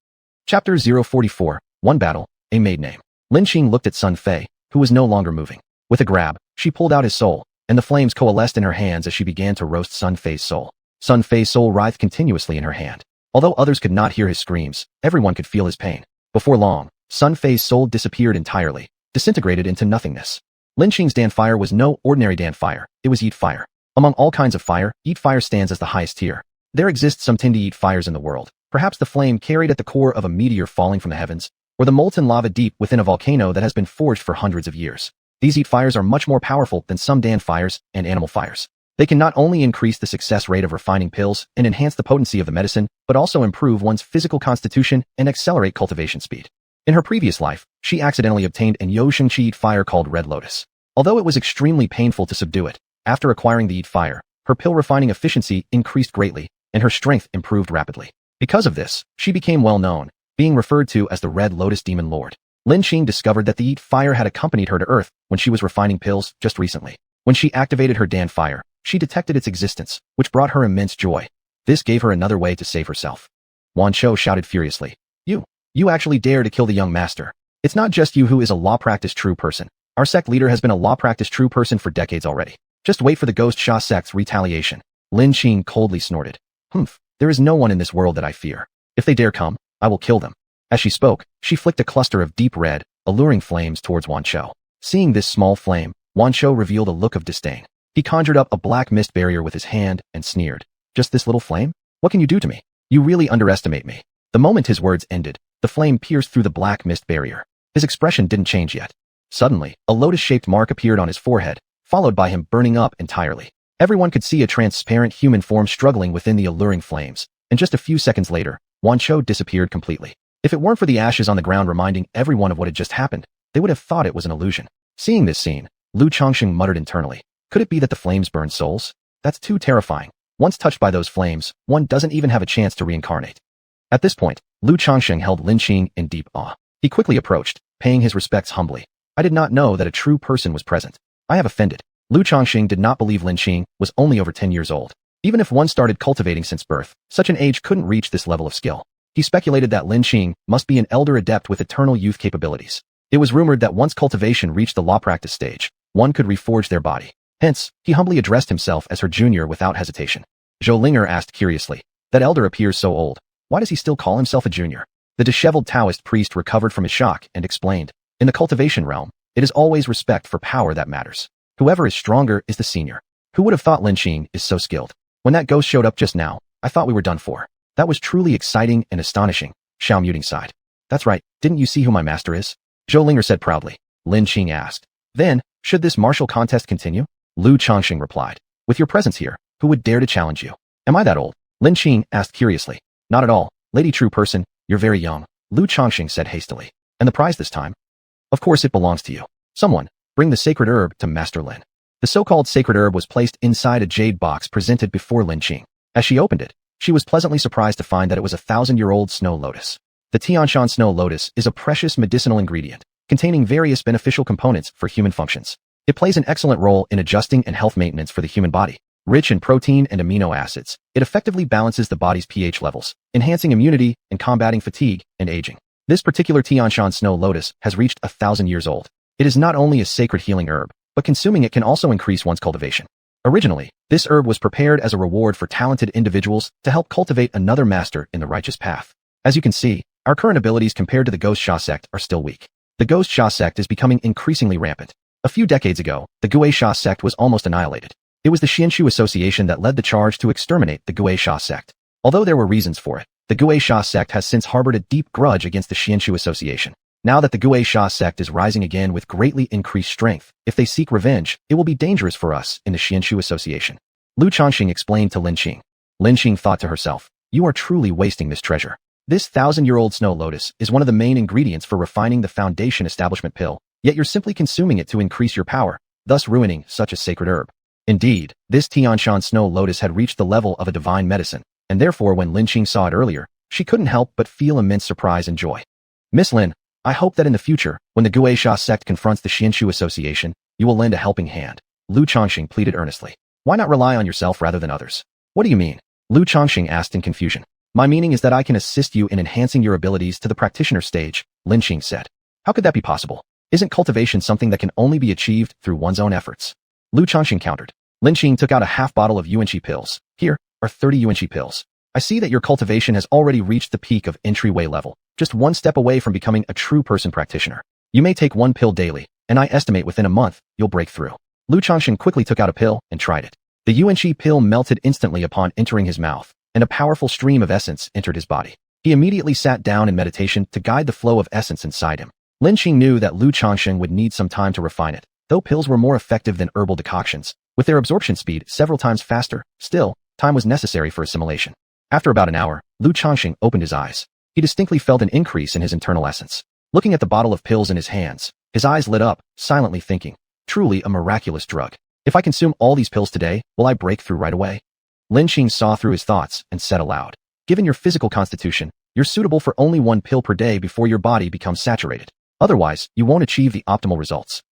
Chapter 044, One Battle, a Maid Name. Lin Qing looked at Sun Fei, who was no longer moving. With a grab, she pulled out his soul, and the flames coalesced in her hands as she began to roast Sun Fei's soul. Sun Fei's soul writhed continuously in her hand. Although others could not hear his screams, everyone could feel his pain. Before long, Sun Fei's soul disappeared entirely, disintegrated into nothingness. Lin Qing's Dan fire was no ordinary Dan fire, it was Yeet fire. Among all kinds of fire, Yeet fire stands as the highest tier. There exist some tin to Yeet fires in the world, perhaps the flame carried at the core of a meteor falling from the heavens, or the molten lava deep within a volcano that has been forged for hundreds of years. These Yeet fires are much more powerful than some Dan fires and animal fires. They can not only increase the success rate of refining pills and enhance the potency of the medicine, but also improve one's physical constitution and accelerate cultivation speed. In her previous life, she accidentally obtained an Yoshengqi Yeet fire called Red Lotus. Although it was extremely painful to subdue it, after acquiring the Yeet fire, her pill refining efficiency increased greatly, and her strength improved rapidly. Because of this, she became well known, being referred to as the Red Lotus Demon Lord. Lin Qing discovered that the Yeet fire had accompanied her to Earth when she was refining pills just recently. When she activated her Dan fire, she detected its existence, which brought her immense joy. This gave her another way to save herself. Wan Chou shouted furiously. You actually dare to kill the young master. It's not just you who is a law-practiced true person. Our sect leader has been a law-practiced true person for decades already. Just wait for the Ghost Sha sect's retaliation. Lin Qing coldly snorted. There is no one in this world that I fear. If they dare come, I will kill them. As she spoke, she flicked a cluster of deep red, alluring flames towards Wan Chou. Seeing this small flame, Wan Chou revealed a look of disdain. He conjured up a black mist barrier with his hand and sneered. Just this little flame? What can you do to me? You really underestimate me. The moment his words ended, the flame pierced through the black mist barrier. His expression didn't change yet. Suddenly, a lotus-shaped mark appeared on his forehead, followed by him burning up entirely. Everyone could see a transparent human form struggling within the alluring flames, and just a few seconds later, Wan Chou disappeared completely. If it weren't for the ashes on the ground reminding everyone of what had just happened, they would have thought it was an illusion. Seeing this scene, Lu Changsheng muttered internally. Could it be that the flames burn souls? That's too terrifying. Once touched by those flames, one doesn't even have a chance to reincarnate. At this point, Lu Changsheng held Lin Qing in deep awe. He quickly approached, paying his respects humbly. I did not know that a true person was present. I have offended. Lu Changsheng did not believe Lin Qing was only over 10 years old. Even if one started cultivating since birth, such an age couldn't reach this level of skill. He speculated that Lin Qing must be an elder adept with eternal youth capabilities. It was rumored that once cultivation reached the law practice stage, one could reforge their body. Hence, he humbly addressed himself as her junior without hesitation. Zhou Linger asked curiously, that elder appears so old. Why does he still call himself a junior? The disheveled Taoist priest recovered from his shock and explained, in the cultivation realm, it is always respect for power that matters. Whoever is stronger is the senior. Who would have thought Lin Qing is so skilled? When that ghost showed up just now, I thought we were done for. That was truly exciting and astonishing, Xiao Muting sighed. That's right, didn't you see who my master is? Zhou Linger said proudly. Lin Qing asked. Then, should this martial contest continue? Lu Changsheng replied. With your presence here, who would dare to challenge you? Am I that old? Lin Qing asked curiously. Not at all, lady true person, you're very young, Lu Changsheng said hastily. And the prize this time? Of course it belongs to you. Someone, bring the sacred herb to Master Lin. The so-called sacred herb was placed inside a jade box presented before Lin Qing. As she opened it, she was pleasantly surprised to find that it was a 1,000-year-old snow lotus. The Tianshan snow lotus is a precious medicinal ingredient, containing various beneficial components for human functions. It plays an excellent role in adjusting and health maintenance for the human body. Rich in protein and amino acids, it effectively balances the body's pH levels, enhancing immunity and combating fatigue and aging. This particular Tianshan snow lotus has reached 1,000 years old. It is not only a sacred healing herb, but consuming it can also increase one's cultivation. Originally, this herb was prepared as a reward for talented individuals to help cultivate another master in the righteous path. As you can see, our current abilities compared to the Ghost Sha sect are still weak. The Ghost Sha sect is becoming increasingly rampant. A few decades ago, the Gui Sha sect was almost annihilated. It was the Xianshu Association that led the charge to exterminate the Gui Sha sect. Although there were reasons for it, the Gui Sha sect has since harbored a deep grudge against the Xianshu Association. Now that the Gui Sha sect is rising again with greatly increased strength, if they seek revenge, it will be dangerous for us in the Xianshu Association. Lu Changxing explained to Lin Qing. Lin Qing thought to herself, you are truly wasting this treasure. This 1,000-year-old snow lotus is one of the main ingredients for refining the foundation establishment pill, yet you're simply consuming it to increase your power, thus ruining such a sacred herb. Indeed, this Tianshan snow lotus had reached the level of a divine medicine, and therefore when Lin Qing saw it earlier, she couldn't help but feel immense surprise and joy. Miss Lin, I hope that in the future, when the Gui Sha sect confronts the Xianshu Association, you will lend a helping hand. Lu Chongqing pleaded earnestly. Why not rely on yourself rather than others? What do you mean? Lu Chongqing asked in confusion. My meaning is that I can assist you in enhancing your abilities to the practitioner stage, Lin Qing said. How could that be possible? Isn't cultivation something that can only be achieved through one's own efforts? Lu Chongqing countered. Lin Qing took out a half bottle of yuanqi pills. Here are 30 yuanqi pills. I see that your cultivation has already reached the peak of entryway level, just one step away from becoming a true person practitioner. You may take one pill daily, and I estimate within a month, you'll break through. Lu Chongqing quickly took out a pill and tried it. The yuanqi pill melted instantly upon entering his mouth, and a powerful stream of essence entered his body. He immediately sat down in meditation to guide the flow of essence inside him. Lin Qing knew that Lu Chongqing would need some time to refine it, though pills were more effective than herbal decoctions. With their absorption speed several times faster, still, time was necessary for assimilation. After about an hour, Lu Chongqing opened his eyes. He distinctly felt an increase in his internal essence. Looking at the bottle of pills in his hands, his eyes lit up, silently thinking, truly a miraculous drug. If I consume all these pills today, will I break through right away? Lin Qing saw through his thoughts and said aloud, given your physical constitution, you're suitable for only one pill per day before your body becomes saturated. Otherwise, you won't achieve the optimal results.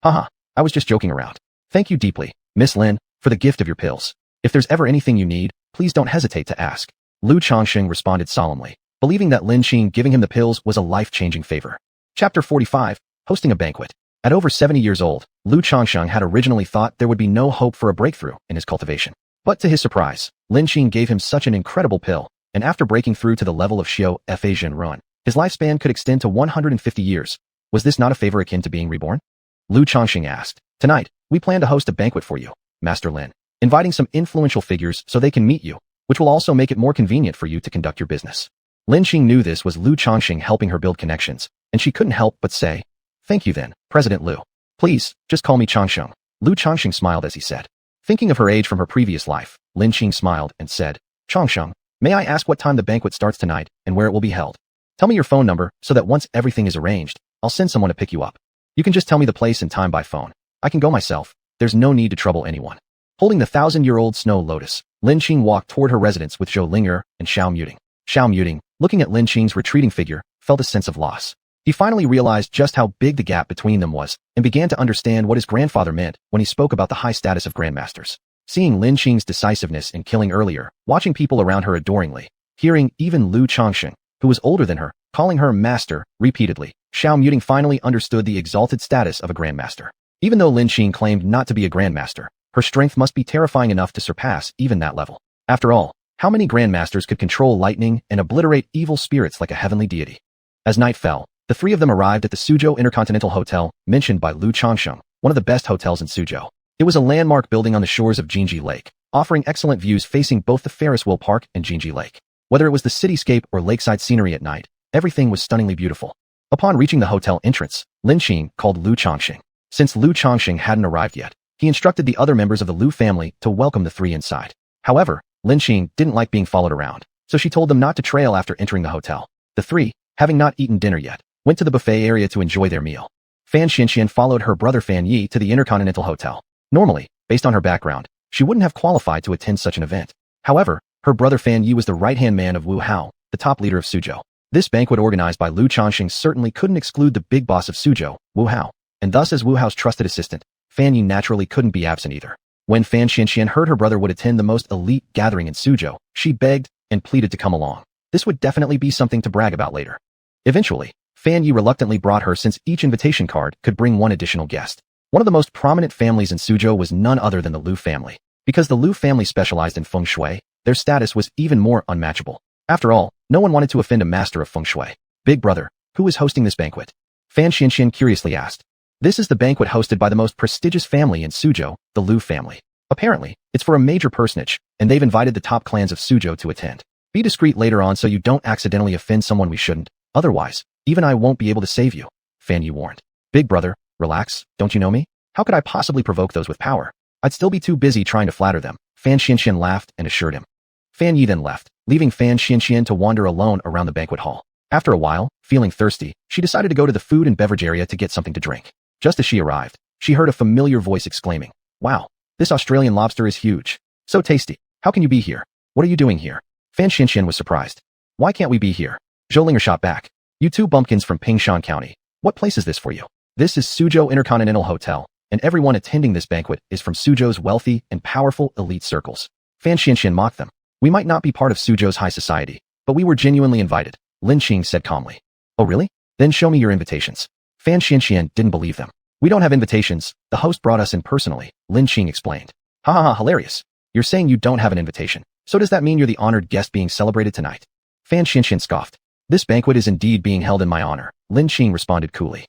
Haha, I was just joking around. Thank you deeply, Miss Lin, for the gift of your pills. If there's ever anything you need, please don't hesitate to ask. Lu Chongqing responded solemnly, believing that Lin Qing giving him the pills was a life-changing favor. Chapter 45, Hosting a Banquet. At over 70 years old, Lu Chongqing had originally thought there would be no hope for a breakthrough in his cultivation. But to his surprise, Lin Qing gave him such an incredible pill, and after breaking through to the level of Xiao Fa Zhen Run, his lifespan could extend to 150 years. Was this not a favor akin to being reborn? Lu Chongqing asked. Tonight, we plan to host a banquet for you, Master Lin, inviting some influential figures so they can meet you, which will also make it more convenient for you to conduct your business. Lin Qing knew this was Lu Chongqing helping her build connections, and she couldn't help but say, thank you then, President Lu. Please, just call me Chongqing. Lu Chongqing smiled as he said. Thinking of her age from her previous life, Lin Qing smiled and said, Chongqing, may I ask what time the banquet starts tonight and where it will be held? Tell me your phone number so that once everything is arranged, I'll send someone to pick you up. You can just tell me the place and time by phone. I can go myself. There's no need to trouble anyone. Holding the 1,000-year-old snow lotus, Lin Qing walked toward her residence with Zhou Ling'er and Xiao Muting. Xiao Muting, looking at Lin Qing's retreating figure, felt a sense of loss. He finally realized just how big the gap between them was and began to understand what his grandfather meant when he spoke about the high status of grandmasters. Seeing Lin Qing's decisiveness in killing earlier, watching people around her adoringly, hearing even Lu Chongqing, who was older than her, calling her master repeatedly, Xiao Muting finally understood the exalted status of a grandmaster. Even though Lin Qing claimed not to be a grandmaster, her strength must be terrifying enough to surpass even that level. After all, how many grandmasters could control lightning and obliterate evil spirits like a heavenly deity? As night fell, the three of them arrived at the Suzhou Intercontinental Hotel, mentioned by Lu Chongqing, one of the best hotels in Suzhou. It was a landmark building on the shores of Jingji Lake, offering excellent views facing both the Ferris wheel park and Jingji Lake. Whether it was the cityscape or lakeside scenery at night, everything was stunningly beautiful. Upon reaching the hotel entrance, Lin Qing called Lu Chongqing. Since Lu Chongqing hadn't arrived yet, he instructed the other members of the Lu family to welcome the three inside. However, Lin Qing didn't like being followed around, so she told them not to trail after entering the hotel. The three, having not eaten dinner yet, went to the buffet area to enjoy their meal. Fan Xianxian followed her brother Fan Yi to the Intercontinental Hotel. Normally, based on her background, she wouldn't have qualified to attend such an event. However, her brother Fan Yi was the right-hand man of Wu Hao, the top leader of Suzhou. This banquet organized by Lu Chongqing certainly couldn't exclude the big boss of Suzhou, Wu Hao, and thus as Wu Hao's trusted assistant, Fan Yi naturally couldn't be absent either. When Fan Xianxian heard her brother would attend the most elite gathering in Suzhou, she begged and pleaded to come along. This would definitely be something to brag about later. Eventually, Fan Yi reluctantly brought her since each invitation card could bring one additional guest. One of the most prominent families in Suzhou was none other than the Lu family. Because the Lu family specialized in feng shui, their status was even more unmatchable. After all, no one wanted to offend a master of feng shui. Big brother, who is hosting this banquet? Fan Xianxian curiously asked. This is the banquet hosted by the most prestigious family in Suzhou, the Lu family. Apparently, it's for a major personage, and they've invited the top clans of Suzhou to attend. Be discreet later on so you don't accidentally offend someone we shouldn't, otherwise, even I won't be able to save you, Fan Yi warned. Big brother, relax, don't you know me? How could I possibly provoke those with power? I'd still be too busy trying to flatter them, Fan Xianxian laughed and assured him. Fan Yi then left, leaving Fan Xianxian to wander alone around the banquet hall. After a while, feeling thirsty, she decided to go to the food and beverage area to get something to drink. Just as she arrived, she heard a familiar voice exclaiming, "Wow, this Australian lobster is huge. So tasty. How can you be here? What are you doing here?" Fan Xianxian was surprised. "Why can't we be here?" Zhou shot back. "You two bumpkins from Pingshan County. What place is this for you?" "This is Suzhou Intercontinental Hotel, and everyone attending this banquet is from Suzhou's wealthy and powerful elite circles. Fan Xianxian mocked them. We might not be part of Suzhou's high society, but we were genuinely invited, Lin Qing said calmly. Oh really? Then show me your invitations. Fan Xianxian didn't believe them. We don't have invitations, the host brought us in personally, Lin Qing explained. Ha ha ha, hilarious. You're saying you don't have an invitation. So does that mean you're the honored guest being celebrated tonight? Fan Xianxian scoffed. This banquet is indeed being held in my honor, Lin Qing responded coolly.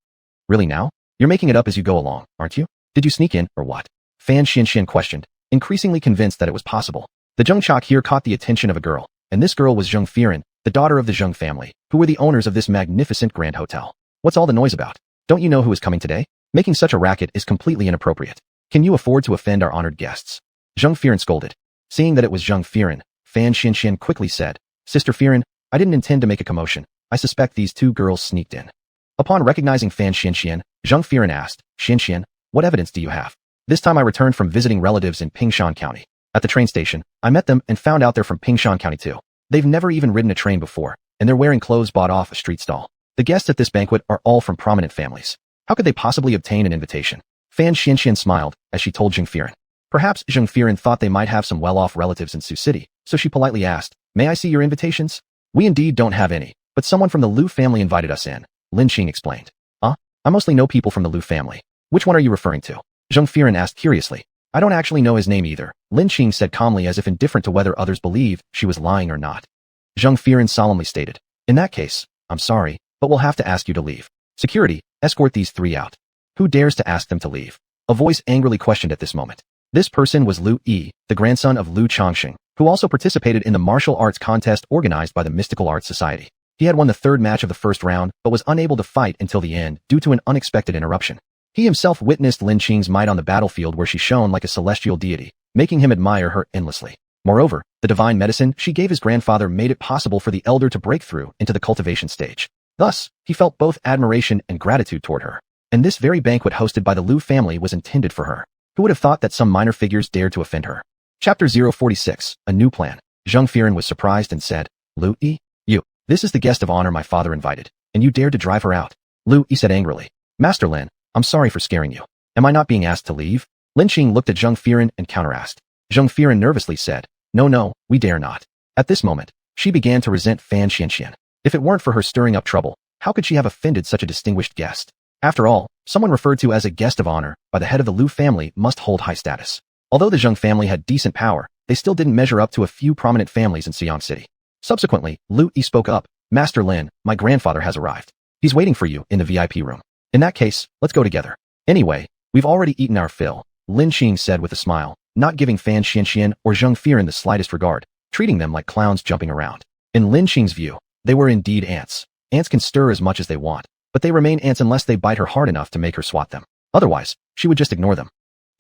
Really now? You're making it up as you go along, aren't you? Did you sneak in, or what? Fan Xianxian questioned, increasingly convinced that it was possible. The Zhengchak here caught the attention of a girl, and this girl was Jiang Family, the daughter of the Jiang family, who were the owners of this magnificent grand hotel. What's all the noise about? Don't you know who is coming today? Making such a racket is completely inappropriate. Can you afford to offend our honored guests? Jiang Family scolded. Seeing that it was Jiang Family, Fan Xianxian quickly said, Sister Family, I didn't intend to make a commotion. I suspect these two girls sneaked in. Upon recognizing Fan Xianxian, Jiang Family asked, Xianxian, what evidence do you have? This time I returned from visiting relatives in Pingshan County. At the train station, I met them and found out they're from Pingshan County too. They've never even ridden a train before, and they're wearing clothes bought off a street stall. The guests at this banquet are all from prominent families. How could they possibly obtain an invitation? Fan Xianxian smiled as she told Jiang Family. Perhaps Jiang Family thought they might have some well-off relatives in Sioux City, so she politely asked, May I see your invitations? We indeed don't have any, but someone from the Liu family invited us in, Lin Qing explained. I mostly know people from the Liu family. Which one are you referring to? Jiang Family asked curiously. I don't actually know his name either, Lin Qing said calmly as if indifferent to whether others believed she was lying or not. Jiang Family solemnly stated, In that case, I'm sorry, but we'll have to ask you to leave. Security, escort these three out. Who dares to ask them to leave? A voice angrily questioned at this moment. This person was Liu Yi, the grandson of Liu Changxing, who also participated in the martial arts contest organized by the Mystical Arts Society. He had won the third match of the first round, but was unable to fight until the end due to an unexpected interruption. He himself witnessed Lin Qing's might on the battlefield where she shone like a celestial deity, making him admire her endlessly. Moreover, the divine medicine she gave his grandfather made it possible for the elder to break through into the cultivation stage. Thus, he felt both admiration and gratitude toward her. And this very banquet hosted by the Liu family was intended for her. Who would have thought that some minor figures dared to offend her? Chapter 046, A New Plan. Jiang Family was surprised and said, Liu Yi, you, this is the guest of honor my father invited, and you dared to drive her out. Liu Yi said angrily, Master Lin, I'm sorry for scaring you. Am I not being asked to leave? Lin Qing looked at Jiang Family and counter-asked. Jiang Family nervously said, No, we dare not. At this moment, she began to resent Fan Xianxian. If it weren't for her stirring up trouble, how could she have offended such a distinguished guest? After all, someone referred to as a guest of honor by the head of the Liu family must hold high status. Although the Jiang family had decent power, they still didn't measure up to a few prominent families in Xiang City. Subsequently, Liu Yi spoke up, Master Lin, my grandfather has arrived. He's waiting for you in the VIP room. In that case, let's go together. Anyway, we've already eaten our fill, Lin Qing said with a smile, not giving Fan Xianxian or Jiang Family the slightest regard, treating them like clowns jumping around. In Lin Qing's view, they were indeed ants. Ants can stir as much as they want, but they remain ants unless they bite her hard enough to make her swat them. Otherwise, she would just ignore them.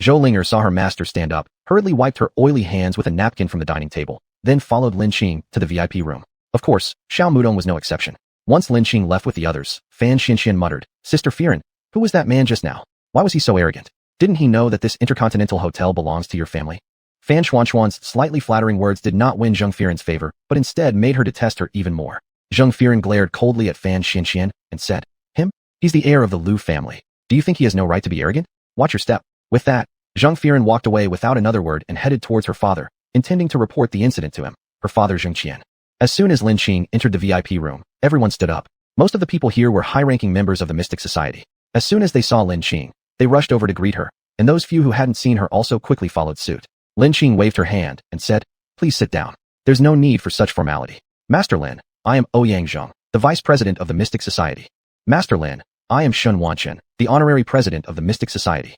Zhou Linger saw her master stand up, hurriedly wiped her oily hands with a napkin from the dining table, then followed Lin Qing to the VIP room. Of course, Xiao Mudong was no exception. Once Lin Qing left with the others, Fan Xianxian muttered, Sister Family, who was that man just now? Why was he so arrogant? Didn't he know that this intercontinental hotel belongs to your family? Fan Xuanxuan's slightly flattering words did not win Jiang Family's favor, but instead made her detest her even more. Jiang Family glared coldly at Fan Xianxian and said, Him? He's the heir of the Liu family. Do you think he has no right to be arrogant? Watch your step. With that, Jiang Family walked away without another word and headed towards her father, intending to report the incident to him, her father Jiang Qian. As soon as Lin Qing entered the VIP room, everyone stood up. Most of the people here were high-ranking members of the Mystic Society. As soon as they saw Lin Qing, they rushed over to greet her, and those few who hadn't seen her also quickly followed suit. Lin Qing waved her hand and said, Please sit down. There's no need for such formality. Master Lin, I am Ouyang Zheng, the Vice President of the Mystic Society. Master Lin, I am Shun Wanchen, the Honorary President of the Mystic Society.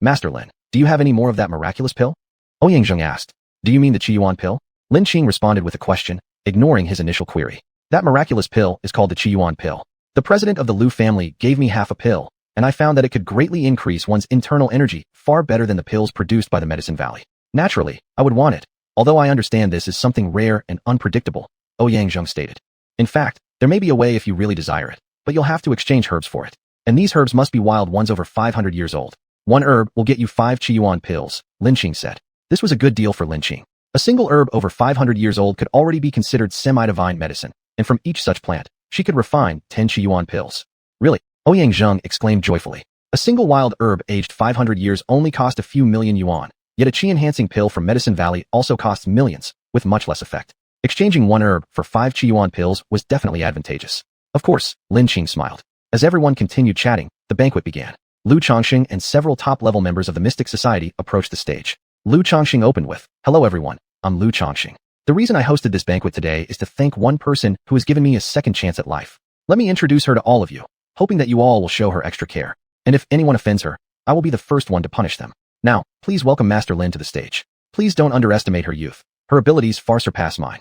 Master Lin, do you have any more of that miraculous pill? Ouyang Zheng asked. Do you mean the Qiyuan pill? Lin Qing responded with a question, ignoring his initial query. That miraculous pill is called the Qiyuan pill. The president of the Liu family gave me half a pill, and I found that it could greatly increase one's internal energy far better than the pills produced by the Medicine Valley. Naturally, I would want it, although I understand this is something rare and unpredictable, Ouyang Zheng stated. In fact, there may be a way if you really desire it, but you'll have to exchange herbs for it. And these herbs must be wild ones over 500 years old. One herb will get you 5 Qiyuan pills, Lin Qing said. This was a good deal for Lin Qing. A single herb over 500 years old could already be considered semi-divine medicine, and from each such plant, she could refine 10 Qiyuan pills. Really? Ouyang Zheng exclaimed joyfully. A single wild herb aged 500 years only cost a few million yuan, yet a qi-enhancing pill from Medicine Valley also costs millions, with much less effect. Exchanging one herb for 5 qi yuan pills was definitely advantageous. Of course, Lin Qing smiled. As everyone continued chatting, the banquet began. Lu Chongqing and several top-level members of the Mystic Society approached the stage. Lu Chongqing opened with, "Hello everyone, I'm Lu Chongqing. The reason I hosted this banquet today is to thank one person who has given me a second chance at life. Let me introduce her to all of you, hoping that you all will show her extra care. And if anyone offends her, I will be the first one to punish them. Now, please welcome Master Lin to the stage. Please don't underestimate her youth. Her abilities far surpass mine."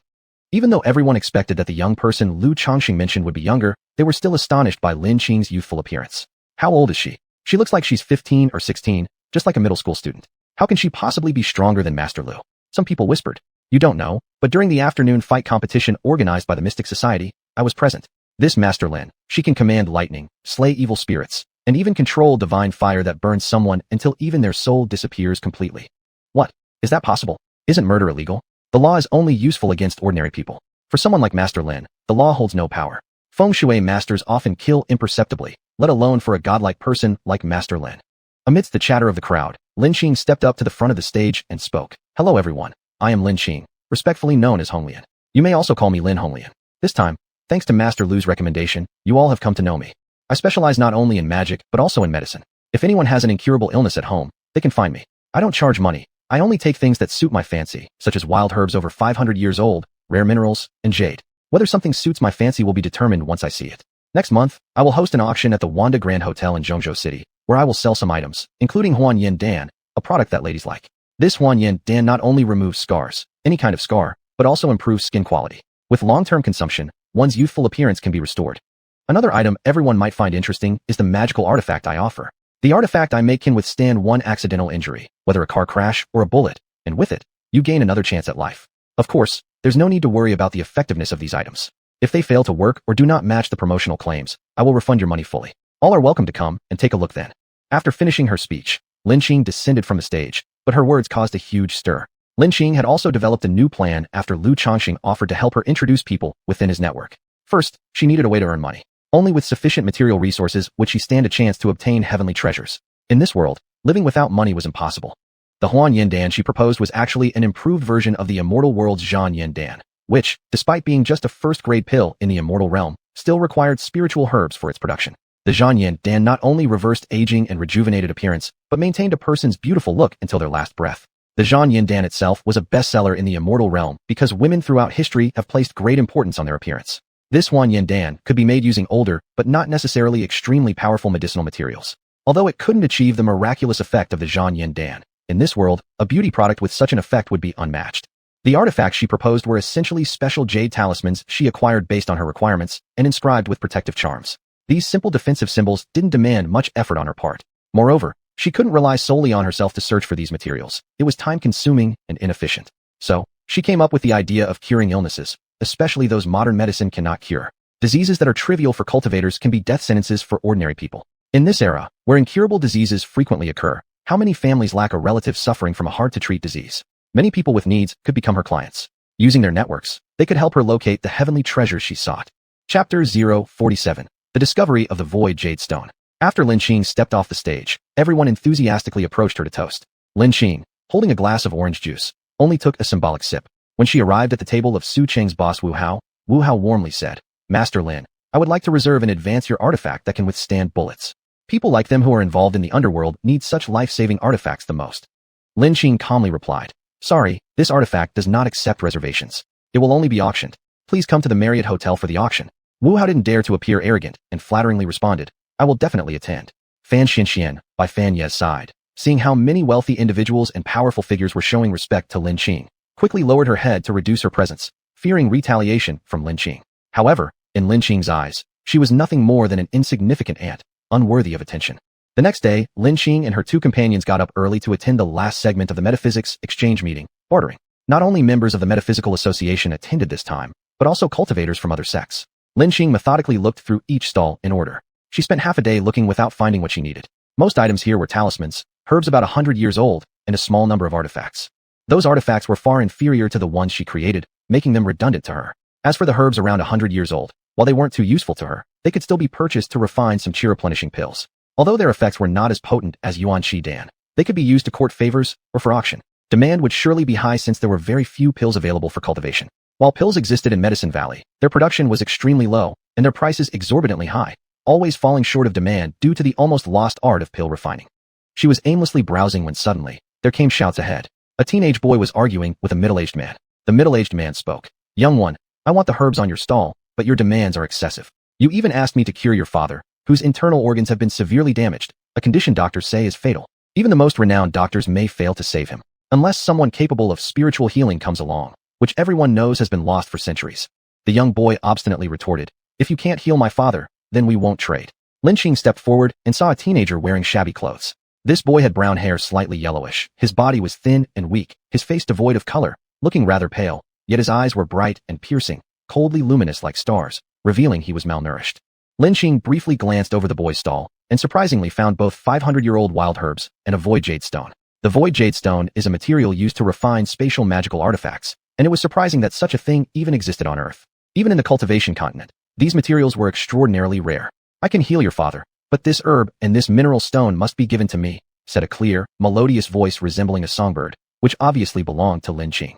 Even though everyone expected that the young person Lu Chongqing mentioned would be younger, they were still astonished by Lin Qing's youthful appearance. How old is she? She looks like she's 15 or 16, just like a middle school student. How can she possibly be stronger than Master Lu? Some people whispered. You don't know, but during the afternoon fight competition organized by the Mystic Society, I was present. This Master Lin, she can command lightning, slay evil spirits, and even control divine fire that burns someone until even their soul disappears completely. What? Is that possible? Isn't murder illegal? The law is only useful against ordinary people. For someone like Master Lin, the law holds no power. Feng Shui masters often kill imperceptibly, let alone for a godlike person like Master Lin. Amidst the chatter of the crowd, Lin Qing stepped up to the front of the stage and spoke. Hello everyone, I am Lin Qing, respectfully known as Honglian. You may also call me Lin Honglian. This time, thanks to Master Lu's recommendation, you all have come to know me. I specialize not only in magic, but also in medicine. If anyone has an incurable illness at home, they can find me. I don't charge money. I only take things that suit my fancy, such as wild herbs over 500 years old, rare minerals, and jade. Whether something suits my fancy will be determined once I see it. Next month, I will host an auction at the Wanda Grand Hotel in Zhongzhou City, where I will sell some items, including Huanyan Dan, a product that ladies like. This Huanyan Dan not only removes scars, any kind of scar, but also improves skin quality. With long-term consumption, one's youthful appearance can be restored. Another item everyone might find interesting is the magical artifact I offer. The artifact I make can withstand one accidental injury, whether a car crash or a bullet, and with it, you gain another chance at life. Of course, there's no need to worry about the effectiveness of these items. If they fail to work or do not match the promotional claims, I will refund your money fully. All are welcome to come and take a look then. After finishing her speech, Lin Qing descended from the stage, but her words caused a huge stir. Lin Qing had also developed a new plan after Lu Chongqing offered to help her introduce people within his network. First, she needed a way to earn money. Only with sufficient material resources would she stand a chance to obtain heavenly treasures. In this world, living without money was impossible. The Huan Yin Dan she proposed was actually an improved version of the immortal world's Zhan Yin Dan, which, despite being just a first-grade pill in the immortal realm, still required spiritual herbs for its production. The Zhan Yin Dan not only reversed aging and rejuvenated appearance, but maintained a person's beautiful look until their last breath. The Zhan Yin Dan itself was a bestseller in the immortal realm because women throughout history have placed great importance on their appearance. This Huan Yin Dan could be made using older, but not necessarily extremely powerful medicinal materials. Although it couldn't achieve the miraculous effect of the Zhan Yin Dan, in this world, a beauty product with such an effect would be unmatched. The artifacts she proposed were essentially special jade talismans she acquired based on her requirements and inscribed with protective charms. These simple defensive symbols didn't demand much effort on her part. Moreover, she couldn't rely solely on herself to search for these materials. It was time-consuming and inefficient. So, she came up with the idea of curing illnesses, especially those modern medicine cannot cure. Diseases that are trivial for cultivators can be death sentences for ordinary people. In this era, where incurable diseases frequently occur, how many families lack a relative suffering from a hard-to-treat disease? Many people with needs could become her clients. Using their networks, they could help her locate the heavenly treasures she sought. Chapter 047. The Discovery of the Void Jade Stone. After Lin Qing stepped off the stage, everyone enthusiastically approached her to toast. Lin Qing, holding a glass of orange juice, only took a symbolic sip. When she arrived at the table of Su Cheng's boss Wu Hao warmly said, "Master Lin, I would like to reserve and advance your artifact that can withstand bullets. People like them who are involved in the underworld need such life-saving artifacts the most." Lin Qing calmly replied, "Sorry, this artifact does not accept reservations. It will only be auctioned. Please come to the Marriott Hotel for the auction." Wu Hao didn't dare to appear arrogant and flatteringly responded, "I will definitely attend." Fan Xinxian, by Fan Ye's side, seeing how many wealthy individuals and powerful figures were showing respect to Lin Qing, quickly lowered her head to reduce her presence, fearing retaliation from Lin Qing. However, in Lin Qing's eyes, she was nothing more than an insignificant ant, unworthy of attention. The next day, Lin Qing and her two companions got up early to attend the last segment of the Metaphysics Exchange meeting, bartering. Not only members of the Metaphysical Association attended this time, but also cultivators from other sects. Lin Qing methodically looked through each stall in order. She spent half a day looking without finding what she needed. Most items here were talismans, herbs about 100 years old, and a small number of artifacts. Those artifacts were far inferior to the ones she created, making them redundant to her. As for the herbs around 100 years old, while they weren't too useful to her, they could still be purchased to refine some chi-replenishing pills. Although their effects were not as potent as Yuan Shi Dan, they could be used to court favors or for auction. Demand would surely be high since there were very few pills available for cultivation. While pills existed in Medicine Valley, their production was extremely low and their prices exorbitantly high, always falling short of demand due to the almost lost art of pill refining. She was aimlessly browsing when suddenly, there came shouts ahead. A teenage boy was arguing with a middle-aged man. The middle-aged man spoke. "Young one, I want the herbs on your stall, but your demands are excessive. You even asked me to cure your father, whose internal organs have been severely damaged, a condition doctors say is fatal. Even the most renowned doctors may fail to save him, unless someone capable of spiritual healing comes along, which everyone knows has been lost for centuries." The young boy obstinately retorted, "If you can't heal my father, then we won't trade." Lin Qing stepped forward and saw a teenager wearing shabby clothes. This boy had brown hair slightly yellowish, his body was thin and weak, his face devoid of color, looking rather pale, yet his eyes were bright and piercing, coldly luminous like stars, revealing he was malnourished. Lin Qing briefly glanced over the boy's stall, and surprisingly found both 500-year-old wild herbs and a void jade stone. The void jade stone is a material used to refine spatial magical artifacts, and it was surprising that such a thing even existed on Earth. Even in the Cultivation Continent, these materials were extraordinarily rare. "I can heal your father, but this herb and this mineral stone must be given to me," said a clear, melodious voice resembling a songbird, which obviously belonged to Lin Qing.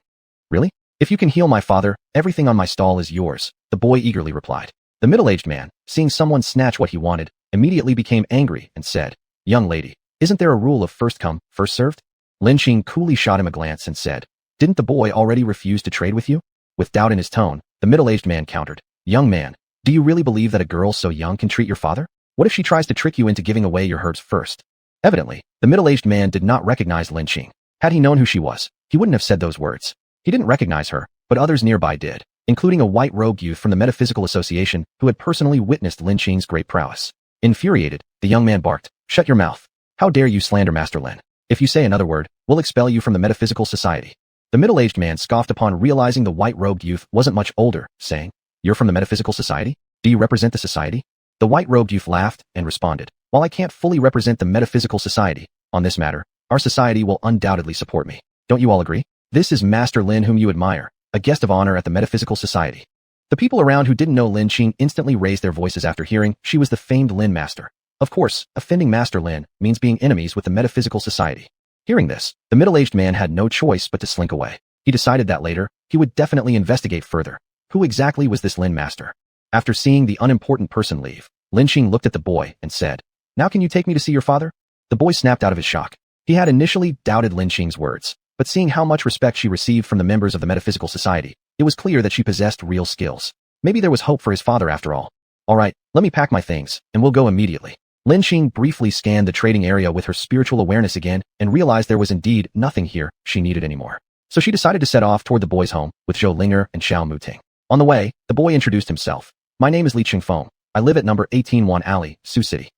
"Really? If you can heal my father, everything on my stall is yours," the boy eagerly replied. The middle-aged man, seeing someone snatch what he wanted, immediately became angry and said, "Young lady, isn't there a rule of first come, first served?" Lin Qing coolly shot him a glance and said, "Didn't the boy already refuse to trade with you?" With doubt in his tone, the middle-aged man countered, "Young man, do you really believe that a girl so young can treat your father? What if she tries to trick you into giving away your herbs first?" Evidently, the middle-aged man did not recognize Lin Qing. Had he known who she was, he wouldn't have said those words. He didn't recognize her, but others nearby did, including a white-robed youth from the Metaphysical Association who had personally witnessed Lin Qing's great prowess. Infuriated, the young man barked, "Shut your mouth. How dare you slander Master Lin? If you say another word, we'll expel you from the Metaphysical Society." The middle-aged man scoffed upon realizing the white-robed youth wasn't much older, saying, "You're from the Metaphysical Society? Do you represent the society?" The white-robed youth laughed and responded, "While I can't fully represent the Metaphysical Society, on this matter, our society will undoubtedly support me. Don't you all agree? This is Master Lin whom you admire, a guest of honor at the Metaphysical Society." The people around who didn't know Lin Qing instantly raised their voices after hearing she was the famed Lin Master. Of course, offending Master Lin means being enemies with the Metaphysical Society. Hearing this, the middle-aged man had no choice but to slink away. He decided that later, he would definitely investigate further. Who exactly was this Lin Master? After seeing the unimportant person leave, Lin Qing looked at the boy and said, "Now can you take me to see your father?" The boy snapped out of his shock. He had initially doubted Lin Qing's words, but seeing how much respect she received from the members of the Metaphysical Society, it was clear that she possessed real skills. Maybe there was hope for his father after all. "All right, let me pack my things, and we'll go immediately." Lin Qing briefly scanned the trading area with her spiritual awareness again and realized there was indeed nothing here she needed anymore. So she decided to set off toward the boy's home with Zhou Linger and Xiao Muting. On the way, the boy introduced himself. "My name is Li Chengfeng. I live at number 181 Alley, Sioux City."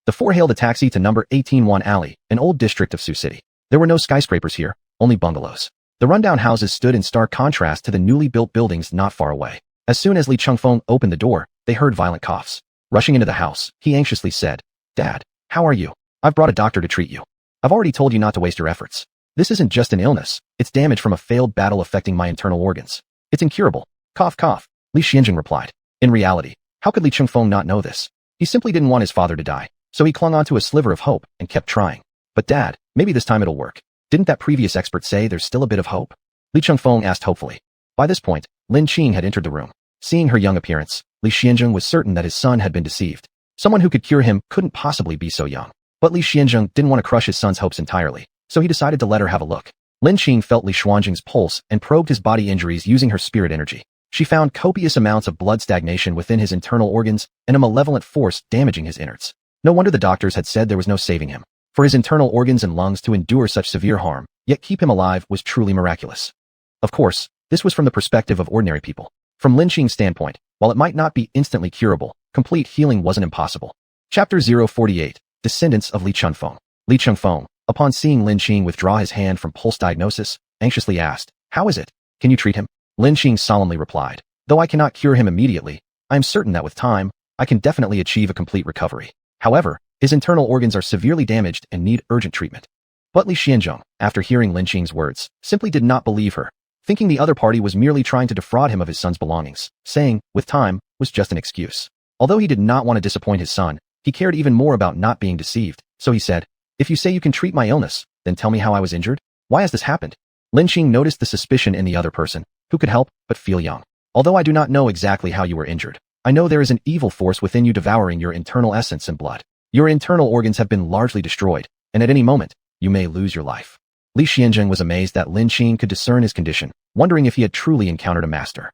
The four hailed a taxi to number 181 Alley, an old district of Sioux City. There were no skyscrapers here, only bungalows. The rundown houses stood in stark contrast to the newly built buildings not far away. As soon as Li Chengfeng opened the door, they heard violent coughs. Rushing into the house, he anxiously said, "Dad, how are you? I've brought a doctor to treat you. I've already told you not to waste your efforts. This isn't just an illness, it's damage from a failed battle affecting my internal organs. It's incurable." "Cough, cough," Li Xianjing replied. In reality, how could Li Chengfeng not know this? He simply didn't want his father to die, so he clung onto a sliver of hope and kept trying. "But Dad, maybe this time it'll work. Didn't that previous expert say there's still a bit of hope?" Li Chengfeng asked hopefully. By this point, Lin Qing had entered the room. Seeing her young appearance, Li Xianjing was certain that his son had been deceived. Someone who could cure him couldn't possibly be so young. But Li Xianjing didn't want to crush his son's hopes entirely, so he decided to let her have a look. Lin Qing felt Li Xuanjing's pulse and probed his body injuries using her spirit energy. She found copious amounts of blood stagnation within his internal organs and a malevolent force damaging his innards. No wonder the doctors had said there was no saving him. For his internal organs and lungs to endure such severe harm, yet keep him alive was truly miraculous. Of course, this was from the perspective of ordinary people. From Lin Qing's standpoint, while it might not be instantly curable, complete healing wasn't impossible. Chapter 048, Descendants of Li Chengfeng. Li Chengfeng, upon seeing Lin Qing withdraw his hand from pulse diagnosis, anxiously asked, "How is it? Can you treat him?" Lin Qing solemnly replied, "Though I cannot cure him immediately, I am certain that with time, I can definitely achieve a complete recovery. However, his internal organs are severely damaged and need urgent treatment." But Li Xianjing, after hearing Lin Qing's words, simply did not believe her, thinking the other party was merely trying to defraud him of his son's belongings, saying, "with time," was just an excuse. Although he did not want to disappoint his son, He cared even more about not being deceived, so he said, "If you say you can treat my illness, then tell me how I was injured. Why has this happened?" Lin Qing noticed the suspicion in the other person, who could help but feel young. "Although I do not know exactly how you were injured, I know there is an evil force within you devouring your internal essence and blood. Your internal organs have been largely destroyed, and at any moment, you may lose your life." Li Xianzheng was amazed that Lin Qing could discern his condition, wondering if he had truly encountered a master.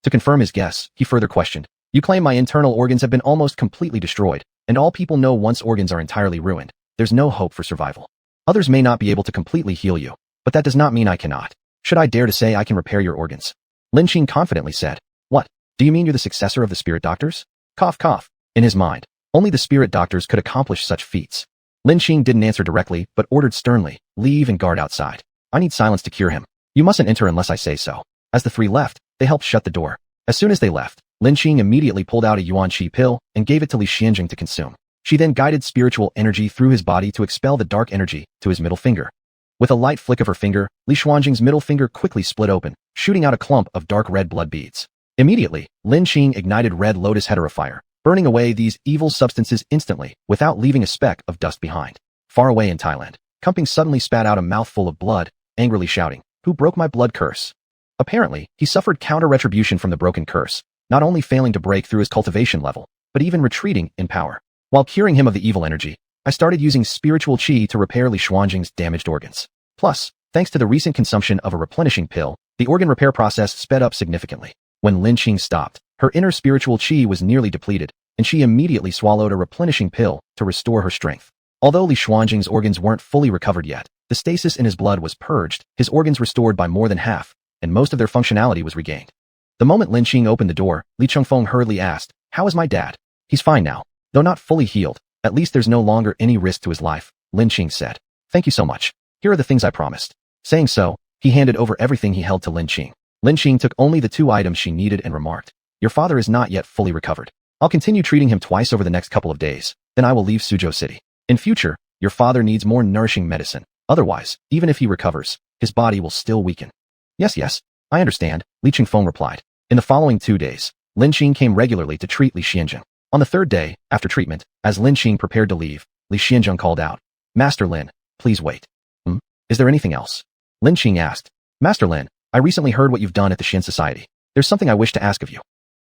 To confirm his guess, he further questioned, "You claim my internal organs have been almost completely destroyed, and all people know once organs are entirely ruined, there's no hope for survival. Others may not be able to completely heal you, but that does not mean I cannot. Should I dare to say I can repair your organs?" Lin Qing confidently said, "What? Do you mean you're the successor of the spirit doctors?" Cough cough. In his mind, only the spirit doctors could accomplish such feats. Lin Qing didn't answer directly, but ordered sternly, "Leave and guard outside. I need silence to cure him. You mustn't enter unless I say so." As the three left, they helped shut the door. As soon as they left, Lin Qing immediately pulled out a yuan qi pill and gave it to Li Xianzheng to consume. She then guided spiritual energy through his body to expel the dark energy to his middle finger. With a light flick of her finger, Li Xianzheng's middle finger quickly split open, shooting out a clump of dark red blood beads. Immediately, Lin Qing ignited red lotus heterofire, burning away these evil substances instantly, without leaving a speck of dust behind. Far away in Thailand, Kumping suddenly spat out a mouthful of blood, angrily shouting, "Who broke my blood curse?" Apparently, he suffered counter-retribution from the broken curse, not only failing to break through his cultivation level, but even retreating in power. While curing him of the evil energy, I started using spiritual qi to repair Li Xianzheng's damaged organs. Plus, thanks to the recent consumption of a replenishing pill, the organ repair process sped up significantly. When Lin Qing stopped, her inner spiritual qi was nearly depleted, and she immediately swallowed a replenishing pill to restore her strength. Although Li Xianzheng's organs weren't fully recovered yet, the stasis in his blood was purged, his organs restored by more than half, and most of their functionality was regained. The moment Lin Qing opened the door, Li Chengfeng hurriedly asked, "How is my dad?" "He's fine now. Though not fully healed, at least there's no longer any risk to his life," Lin Qing said. "Thank you so much. Here are the things I promised." Saying so, he handed over everything he held to Lin Qing. Lin Qing took only the 2 items she needed and remarked, "Your father is not yet fully recovered. I'll continue treating him twice over the next couple of days, then I will leave Suzhou City. In future, your father needs more nourishing medicine. Otherwise, even if he recovers, his body will still weaken." Yes, I understand," Li Chengfeng replied. In the following 2 days, Lin Qing came regularly to treat Li Xianzheng. On the 3rd day, after treatment, as Lin Qing prepared to leave, Li Xianzheng called out, "Master Lin, please wait." Is there anything else?" Lin Qing asked. "Master Lin, I recently heard what you've done at the Xin Society. There's something I wish to ask of you."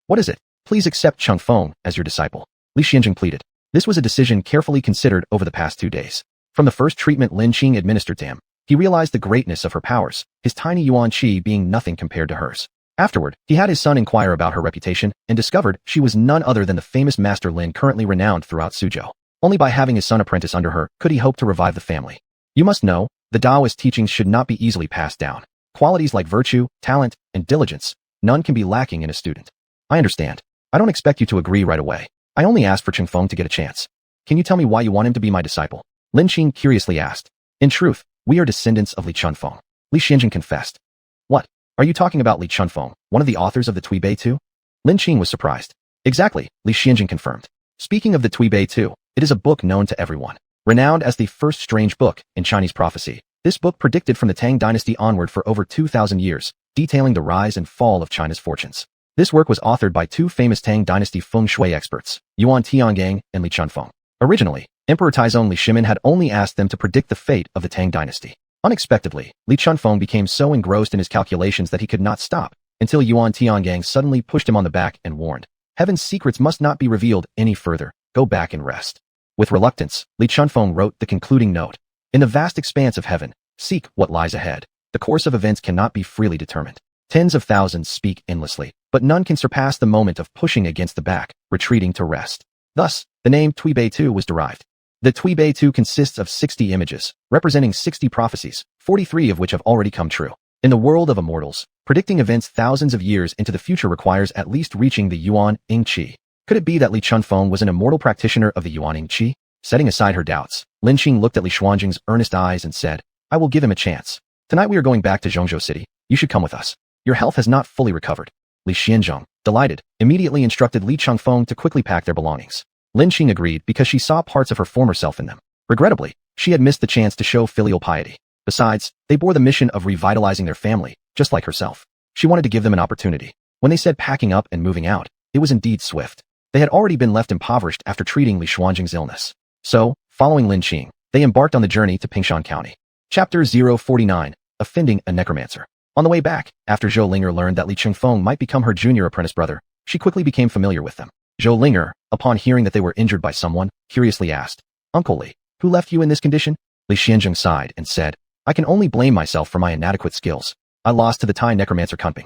"What is it?" "Please accept Chengfeng as your disciple," Li Xianzheng pleaded. This was a decision carefully considered over the past 2 days. From the first treatment Lin Qing administered to him, he realized the greatness of her powers, his tiny yuan qi being nothing compared to hers. Afterward, he had his son inquire about her reputation and discovered she was none other than the famous Master Lin currently renowned throughout Suzhou. Only by having his son apprentice under her could he hope to revive the family. You must know, the Taoist teachings should not be easily passed down. Qualities like virtue, talent, and diligence, none can be lacking in a student. I understand. I don't expect you to agree right away. I only asked for Chengfeng to get a chance. Can you tell me why you want him to be my disciple?" Lin Qing curiously asked. "In truth, we are descendants of Li Chengfeng," Li Xianzheng confessed. "What? Are you talking about Li Chengfeng, one of the authors of the Tui Bei Tu?" Lin Qing was surprised. "Exactly," Li Xianzheng confirmed. "Speaking of the Tui Bei Tu, it is a book known to everyone. Renowned as the first strange book in Chinese prophecy, this book predicted from the Tang dynasty onward for over 2,000 years, detailing the rise and fall of China's fortunes. This work was authored by 2 famous Tang dynasty feng shui experts, Yuan Tiangang and Li Chunfeng. Originally, Emperor Taizong Li Shimin had only asked them to predict the fate of the Tang dynasty. Unexpectedly, Li Chunfeng became so engrossed in his calculations that he could not stop, until Yuan Tiangang suddenly pushed him on the back and warned, "Heaven's secrets must not be revealed any further, go back and rest." With reluctance, Li Chunfeng wrote the concluding note. "In the vast expanse of heaven, seek what lies ahead. The course of events cannot be freely determined. Tens of thousands speak endlessly, but none can surpass the moment of pushing against the back, retreating to rest." Thus, the name Tui Bei Tu was derived. The Tui Bei Tu consists of 60 images, representing 60 prophecies, 43 of which have already come true. In the world of immortals, predicting events thousands of years into the future requires at least reaching the Yuan Ying Qi. Could it be that Li Chunfeng was an immortal practitioner of the Yuan Ying Qi? Setting aside her doubts, Lin Qing looked at Li Xuanjing's earnest eyes and said, "I will give him a chance. Tonight we are going back to Zhongzhou City. You should come with us. Your health has not fully recovered." Li Xianzhong, delighted, immediately instructed Li Chengfeng to quickly pack their belongings. Lin Qing agreed because she saw parts of her former self in them. Regrettably, she had missed the chance to show filial piety. Besides, they bore the mission of revitalizing their family, just like herself. She wanted to give them an opportunity. When they said packing up and moving out, it was indeed swift. They had already been left impoverished after treating Li Xuanjing's illness. So, following Lin Qing, they embarked on the journey to Pingshan County. Chapter 049, Offending a Necromancer. On the way back, after Zhou Linger learned that Li Chengfeng might become her junior apprentice brother, she quickly became familiar with them. Zhou Linger, upon hearing that they were injured by someone, curiously asked, "Uncle Li, who left you in this condition?" Li Xianzheng sighed and said, "I can only blame myself for my inadequate skills. I lost to the Thai necromancer Kunping."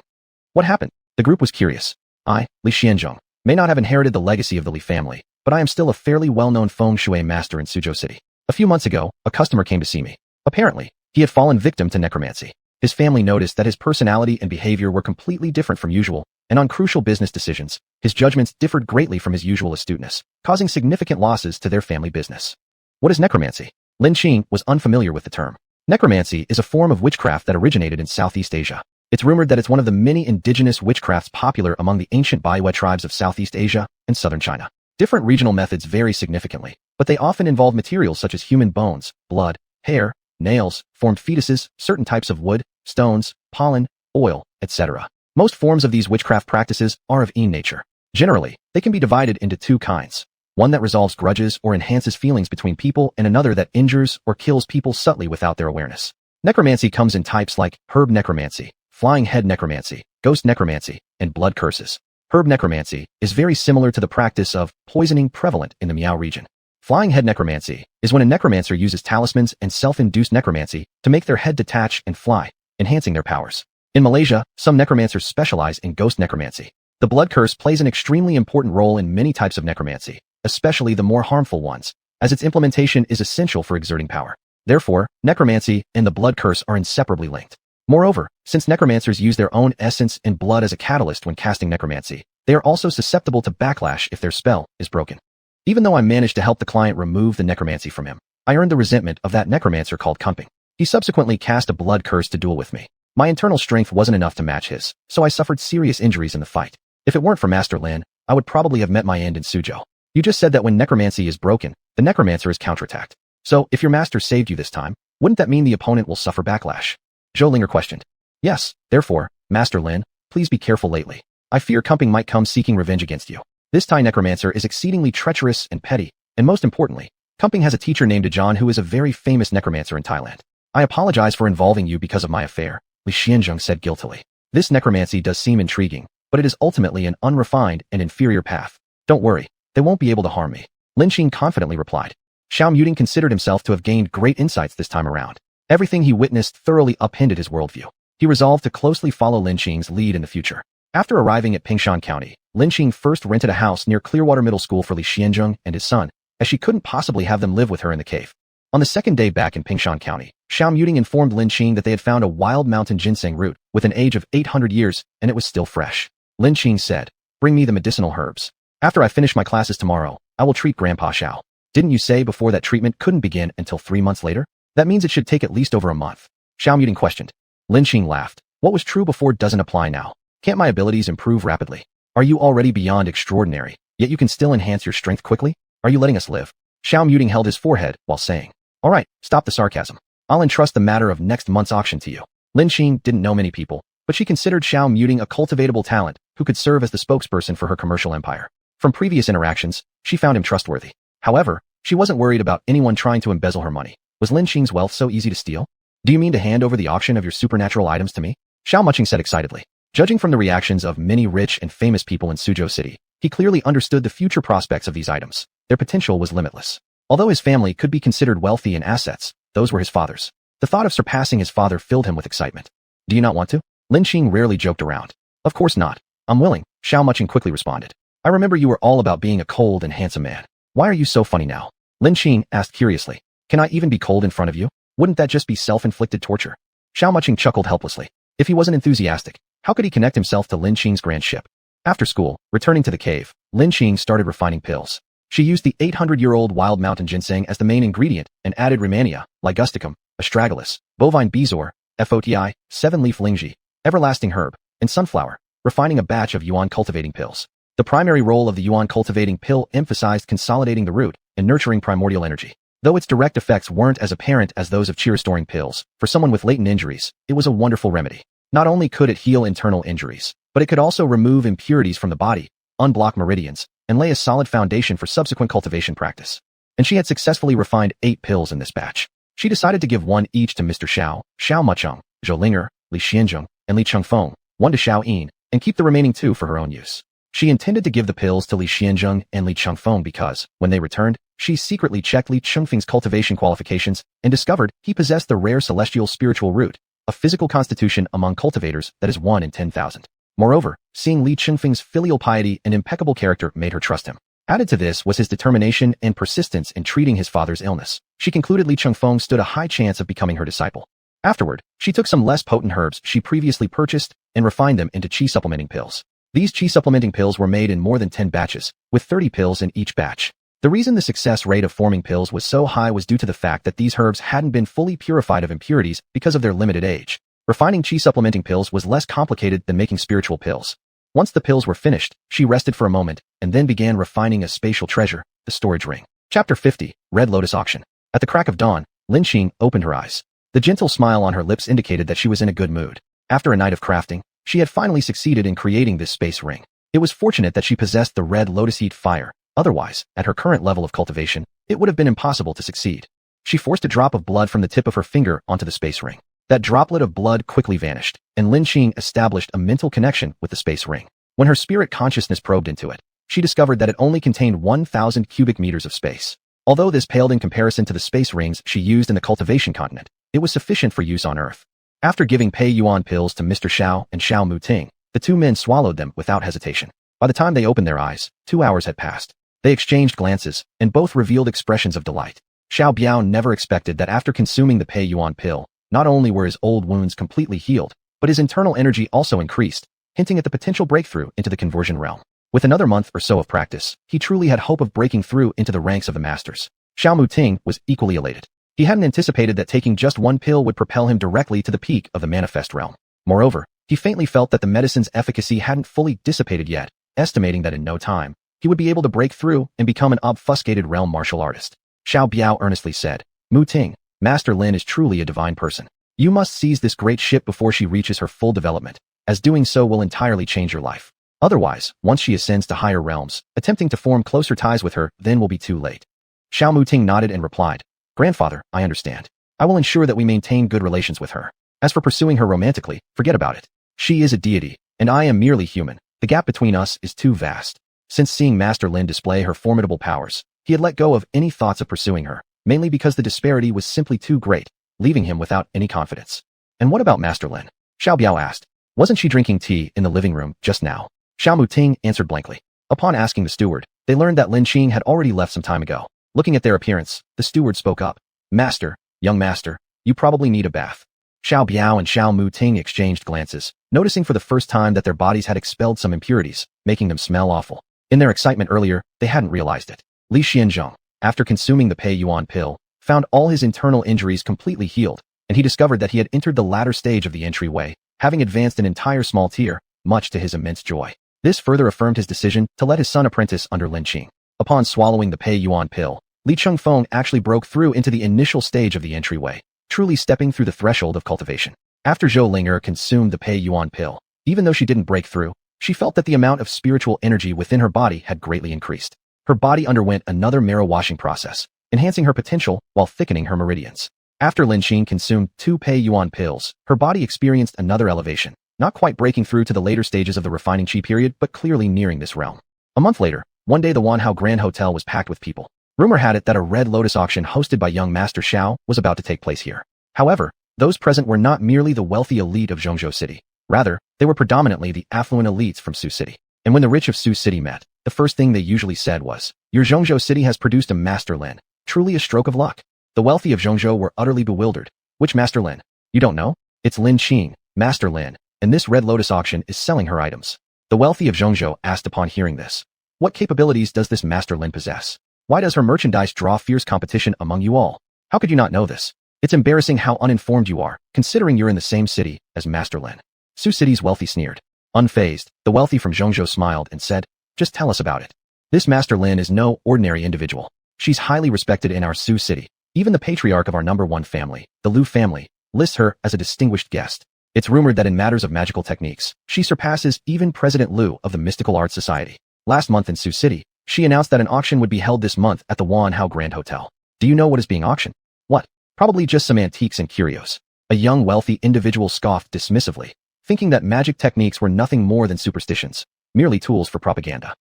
What happened? The group was curious. I, Li Xianzheng, may not have inherited the legacy of the Li family, but I am still a fairly well-known feng shui master in Suzhou City. A few months ago, a customer came to see me. Apparently, he had fallen victim to necromancy. His family noticed that his personality and behavior were completely different from usual, and on crucial business decisions, his judgments differed greatly from his usual astuteness, causing significant losses to their family business. What is necromancy? Lin Qing was unfamiliar with the term. Necromancy is a form of witchcraft that originated in Southeast Asia. It's rumored that it's one of the many indigenous witchcrafts popular among the ancient Baihui tribes of Southeast Asia and southern China. Different regional methods vary significantly, but they often involve materials such as human bones, blood, hair, nails, formed fetuses, certain types of wood, stones, pollen, oil, etc. Most forms of these witchcraft practices are of in nature. Generally, they can be divided into two kinds. One that resolves grudges or enhances feelings between people, and another that injures or kills people subtly without their awareness. Necromancy comes in types like herb necromancy, flying head necromancy, ghost necromancy, and blood curses. Herb necromancy is very similar to the practice of poisoning prevalent in the Miao region. Flying head necromancy is when a necromancer uses talismans and self-induced necromancy to make their head detach and fly, enhancing their powers. In Malaysia, some necromancers specialize in ghost necromancy. The blood curse plays an extremely important role in many types of necromancy, especially the more harmful ones, as its implementation is essential for exerting power. Therefore, necromancy and the blood curse are inseparably linked. Moreover, since necromancers use their own essence and blood as a catalyst when casting necromancy, they are also susceptible to backlash if their spell is broken. Even though I managed to help the client remove the necromancy from him, I earned the resentment of that necromancer called Kunping. He subsequently cast a blood curse to duel with me. My internal strength wasn't enough to match his, so I suffered serious injuries in the fight. If it weren't for Master Lin, I would probably have met my end in Suzhou. You just said that when necromancy is broken, the necromancer is counterattacked. So, if your master saved you this time, wouldn't that mean the opponent will suffer backlash? Zhou Linger questioned. Yes, therefore, Master Lin, please be careful lately. I fear Kunping might come seeking revenge against you. This Thai necromancer is exceedingly treacherous and petty, and most importantly, Kunping has a teacher named John who is a very famous necromancer in Thailand. I apologize for involving you because of my affair, Li Xianzheng said guiltily. This necromancy does seem intriguing, but it is ultimately an unrefined and inferior path. Don't worry, they won't be able to harm me. Lin Qing confidently replied. Xiao Muting considered himself to have gained great insights this time around. Everything he witnessed thoroughly upended his worldview. He resolved to closely follow Lin Qing's lead in the future. After arriving at Pingshan County, Lin Qing first rented a house near Clearwater Middle School for Li Xianzheng and his son, as she couldn't possibly have them live with her in the cave. On the second day back in Pingshan County, Xiao Muting informed Lin Qing that they had found a wild mountain ginseng root with an age of 800 years and it was still fresh. Lin Qing said, "Bring me the medicinal herbs. After I finish my classes tomorrow, I will treat Grandpa Xiao. Didn't you say before that treatment couldn't begin until 3 months later? That means it should take at least over a month." Xiao Muting questioned. Lin Qing laughed. What was true before doesn't apply now. Can't my abilities improve rapidly? Are you already beyond extraordinary, yet you can still enhance your strength quickly? Are you letting us live? Xiao Muting held his forehead while saying, "All right, stop the sarcasm. I'll entrust the matter of next month's auction to you." Lin Qing didn't know many people, but she considered Xiao Muting a cultivatable talent who could serve as the spokesperson for her commercial empire. From previous interactions, she found him trustworthy. However, she wasn't worried about anyone trying to embezzle her money. Was Lin Qing's wealth so easy to steal? Do you mean to hand over the auction of your supernatural items to me? Xiao Muqing said excitedly. Judging from the reactions of many rich and famous people in Suzhou City, he clearly understood the future prospects of these items. Their potential was limitless. Although his family could be considered wealthy in assets, those were his father's. The thought of surpassing his father filled him with excitement. Do you not want to? Lin Qing rarely joked around. Of course not. I'm willing, Xiao Muqing quickly responded. I remember you were all about being a cold and handsome man. Why are you so funny now? Lin Qing asked curiously. Can I even be cold in front of you? Wouldn't that just be self-inflicted torture? Xiao Muqing chuckled helplessly. If he wasn't enthusiastic, how could he connect himself to Lin Qing's grand ship? After school, returning to the cave, Lin Qing started refining pills. She used the 800-year-old wild mountain ginseng as the main ingredient and added Rehmannia, Ligusticum, Astragalus, bovine bezoar, FOTI, 7-leaf lingji, everlasting herb, and sunflower, refining a batch of yuan cultivating pills. The primary role of the yuan cultivating pill emphasized consolidating the root and nurturing primordial energy. Though its direct effects weren't as apparent as those of chi-restoring pills, for someone with latent injuries, it was a wonderful remedy. Not only could it heal internal injuries, but it could also remove impurities from the body, unblock meridians, and lay a solid foundation for subsequent cultivation practice. And she had successfully refined 8 pills in this batch. She decided to give 1 each to Mr. Xiao, Xiao Mucheng, Zhou Linger, Li Xianzheng, and Li Chengfeng, 1 to Xiao Yin, and keep the remaining 2 for her own use. She intended to give the pills to Li Xianzheng and Li Chengfeng because, when they returned, she secretly checked Li Chengfeng's cultivation qualifications and discovered he possessed the rare celestial spiritual root, a physical constitution among cultivators that is 1 in 10,000. Moreover, seeing Li Chengfeng's filial piety and impeccable character made her trust him. Added to this was his determination and persistence in treating his father's illness. She concluded Li Chengfeng stood a high chance of becoming her disciple. Afterward, she took some less potent herbs she previously purchased and refined them into qi supplementing pills. These qi supplementing pills were made in more than 10 batches, with 30 pills in each batch. The reason the success rate of forming pills was so high was due to the fact that these herbs hadn't been fully purified of impurities because of their limited age. Refining qi supplementing pills was less complicated than making spiritual pills. Once the pills were finished, she rested for a moment and then began refining a spatial treasure, the storage ring. Chapter 50, Red Lotus Auction. At the crack of dawn, Lin Xing opened her eyes. The gentle smile on her lips indicated that she was in a good mood. After a night of crafting, she had finally succeeded in creating this space ring. It was fortunate that she possessed the red lotus heat fire. Otherwise, at her current level of cultivation, it would have been impossible to succeed. She forced a drop of blood from the tip of her finger onto the space ring. That droplet of blood quickly vanished, and Lin Xing established a mental connection with the space ring. When her spirit consciousness probed into it, she discovered that it only contained 1,000 cubic meters of space. Although this paled in comparison to the space rings she used in the Cultivation Continent, it was sufficient for use on Earth. After giving Pei Yuan pills to Mr. Xiao and Xiao Muting, the 2 men swallowed them without hesitation. By the time they opened their eyes, 2 hours had passed. They exchanged glances, and both revealed expressions of delight. Xiao Biao never expected that after consuming the Pei Yuan pill, not only were his old wounds completely healed, but his internal energy also increased, hinting at the potential breakthrough into the conversion realm. With another month or so of practice, he truly had hope of breaking through into the ranks of the masters. Xiao Muting was equally elated. He hadn't anticipated that taking just 1 pill would propel him directly to the peak of the manifest realm. Moreover, he faintly felt that the medicine's efficacy hadn't fully dissipated yet, estimating that in no time, he would be able to break through and become an obfuscated realm martial artist. Xiao Biao earnestly said, Muting, Master Lin is truly a divine person. You must seize this great ship before she reaches her full development, as doing so will entirely change your life. Otherwise, once she ascends to higher realms, attempting to form closer ties with her then will be too late. Xiao Muting nodded and replied, Grandfather, I understand. I will ensure that we maintain good relations with her. As for pursuing her romantically, forget about it. She is a deity, and I am merely human. The gap between us is too vast. Since seeing Master Lin display her formidable powers, he had let go of any thoughts of pursuing her, mainly because the disparity was simply too great, leaving him without any confidence. And what about Master Lin? Xiao Biao asked. Wasn't she drinking tea in the living room just now? Xiao Muting answered blankly. Upon asking the steward, they learned that Lin Xing had already left some time ago. Looking at their appearance, the steward spoke up. Master, young master, you probably need a bath. Xiao Biao and Xiao Muting exchanged glances, noticing for the first time that their bodies had expelled some impurities, making them smell awful. In their excitement earlier, they hadn't realized it. Li Xianzheng, after consuming the Pei Yuan pill, found all his internal injuries completely healed, and he discovered that he had entered the latter stage of the entryway, having advanced an entire small tier, much to his immense joy. This further affirmed his decision to let his son apprentice under Lin Xing. Upon swallowing the Pei Yuan pill, Li Chengfeng actually broke through into the initial stage of the entryway, truly stepping through the threshold of cultivation. After Zhou Linger consumed the Pei Yuan pill, even though she didn't break through, she felt that the amount of spiritual energy within her body had greatly increased. Her body underwent another marrow washing process, enhancing her potential while thickening her meridians. After Lin Xing consumed 2 Pei Yuan pills, her body experienced another elevation, not quite breaking through to the later stages of the refining qi period, but clearly nearing this realm. A month later, one day the Wanhao Grand Hotel was packed with people. Rumor had it that a Red Lotus auction hosted by young Master Xiao was about to take place here. However, those present were not merely the wealthy elite of Zhongzhou City. Rather, they were predominantly the affluent elites from Su City. And when the rich of Su City met, the first thing they usually said was, Your Zhongzhou City has produced a Master Lin. Truly a stroke of luck. The wealthy of Zhongzhou were utterly bewildered. Which Master Lin? You don't know? It's Lin Xing, Master Lin, and this Red Lotus auction is selling her items. The wealthy of Zhongzhou asked upon hearing this. What capabilities does this Master Lin possess? Why does her merchandise draw fierce competition among you all? How could you not know this? It's embarrassing how uninformed you are, considering you're in the same city as Master Lin. Su City's wealthy sneered. Unfazed, the wealthy from Zhongzhou smiled and said, Just tell us about it. This Master Lin is no ordinary individual. She's highly respected in our Su City. Even the patriarch of our #1 family, the Lu family, lists her as a distinguished guest. It's rumored that in matters of magical techniques, she surpasses even President Lu of the Mystical Arts Society. Last month in Su City, She announced that an auction would be held this month at the Wanhao Grand Hotel. Do you know what is being auctioned? What? Probably just some antiques and curios. A young wealthy individual scoffed dismissively, thinking that magic techniques were nothing more than superstitions, merely tools for propaganda.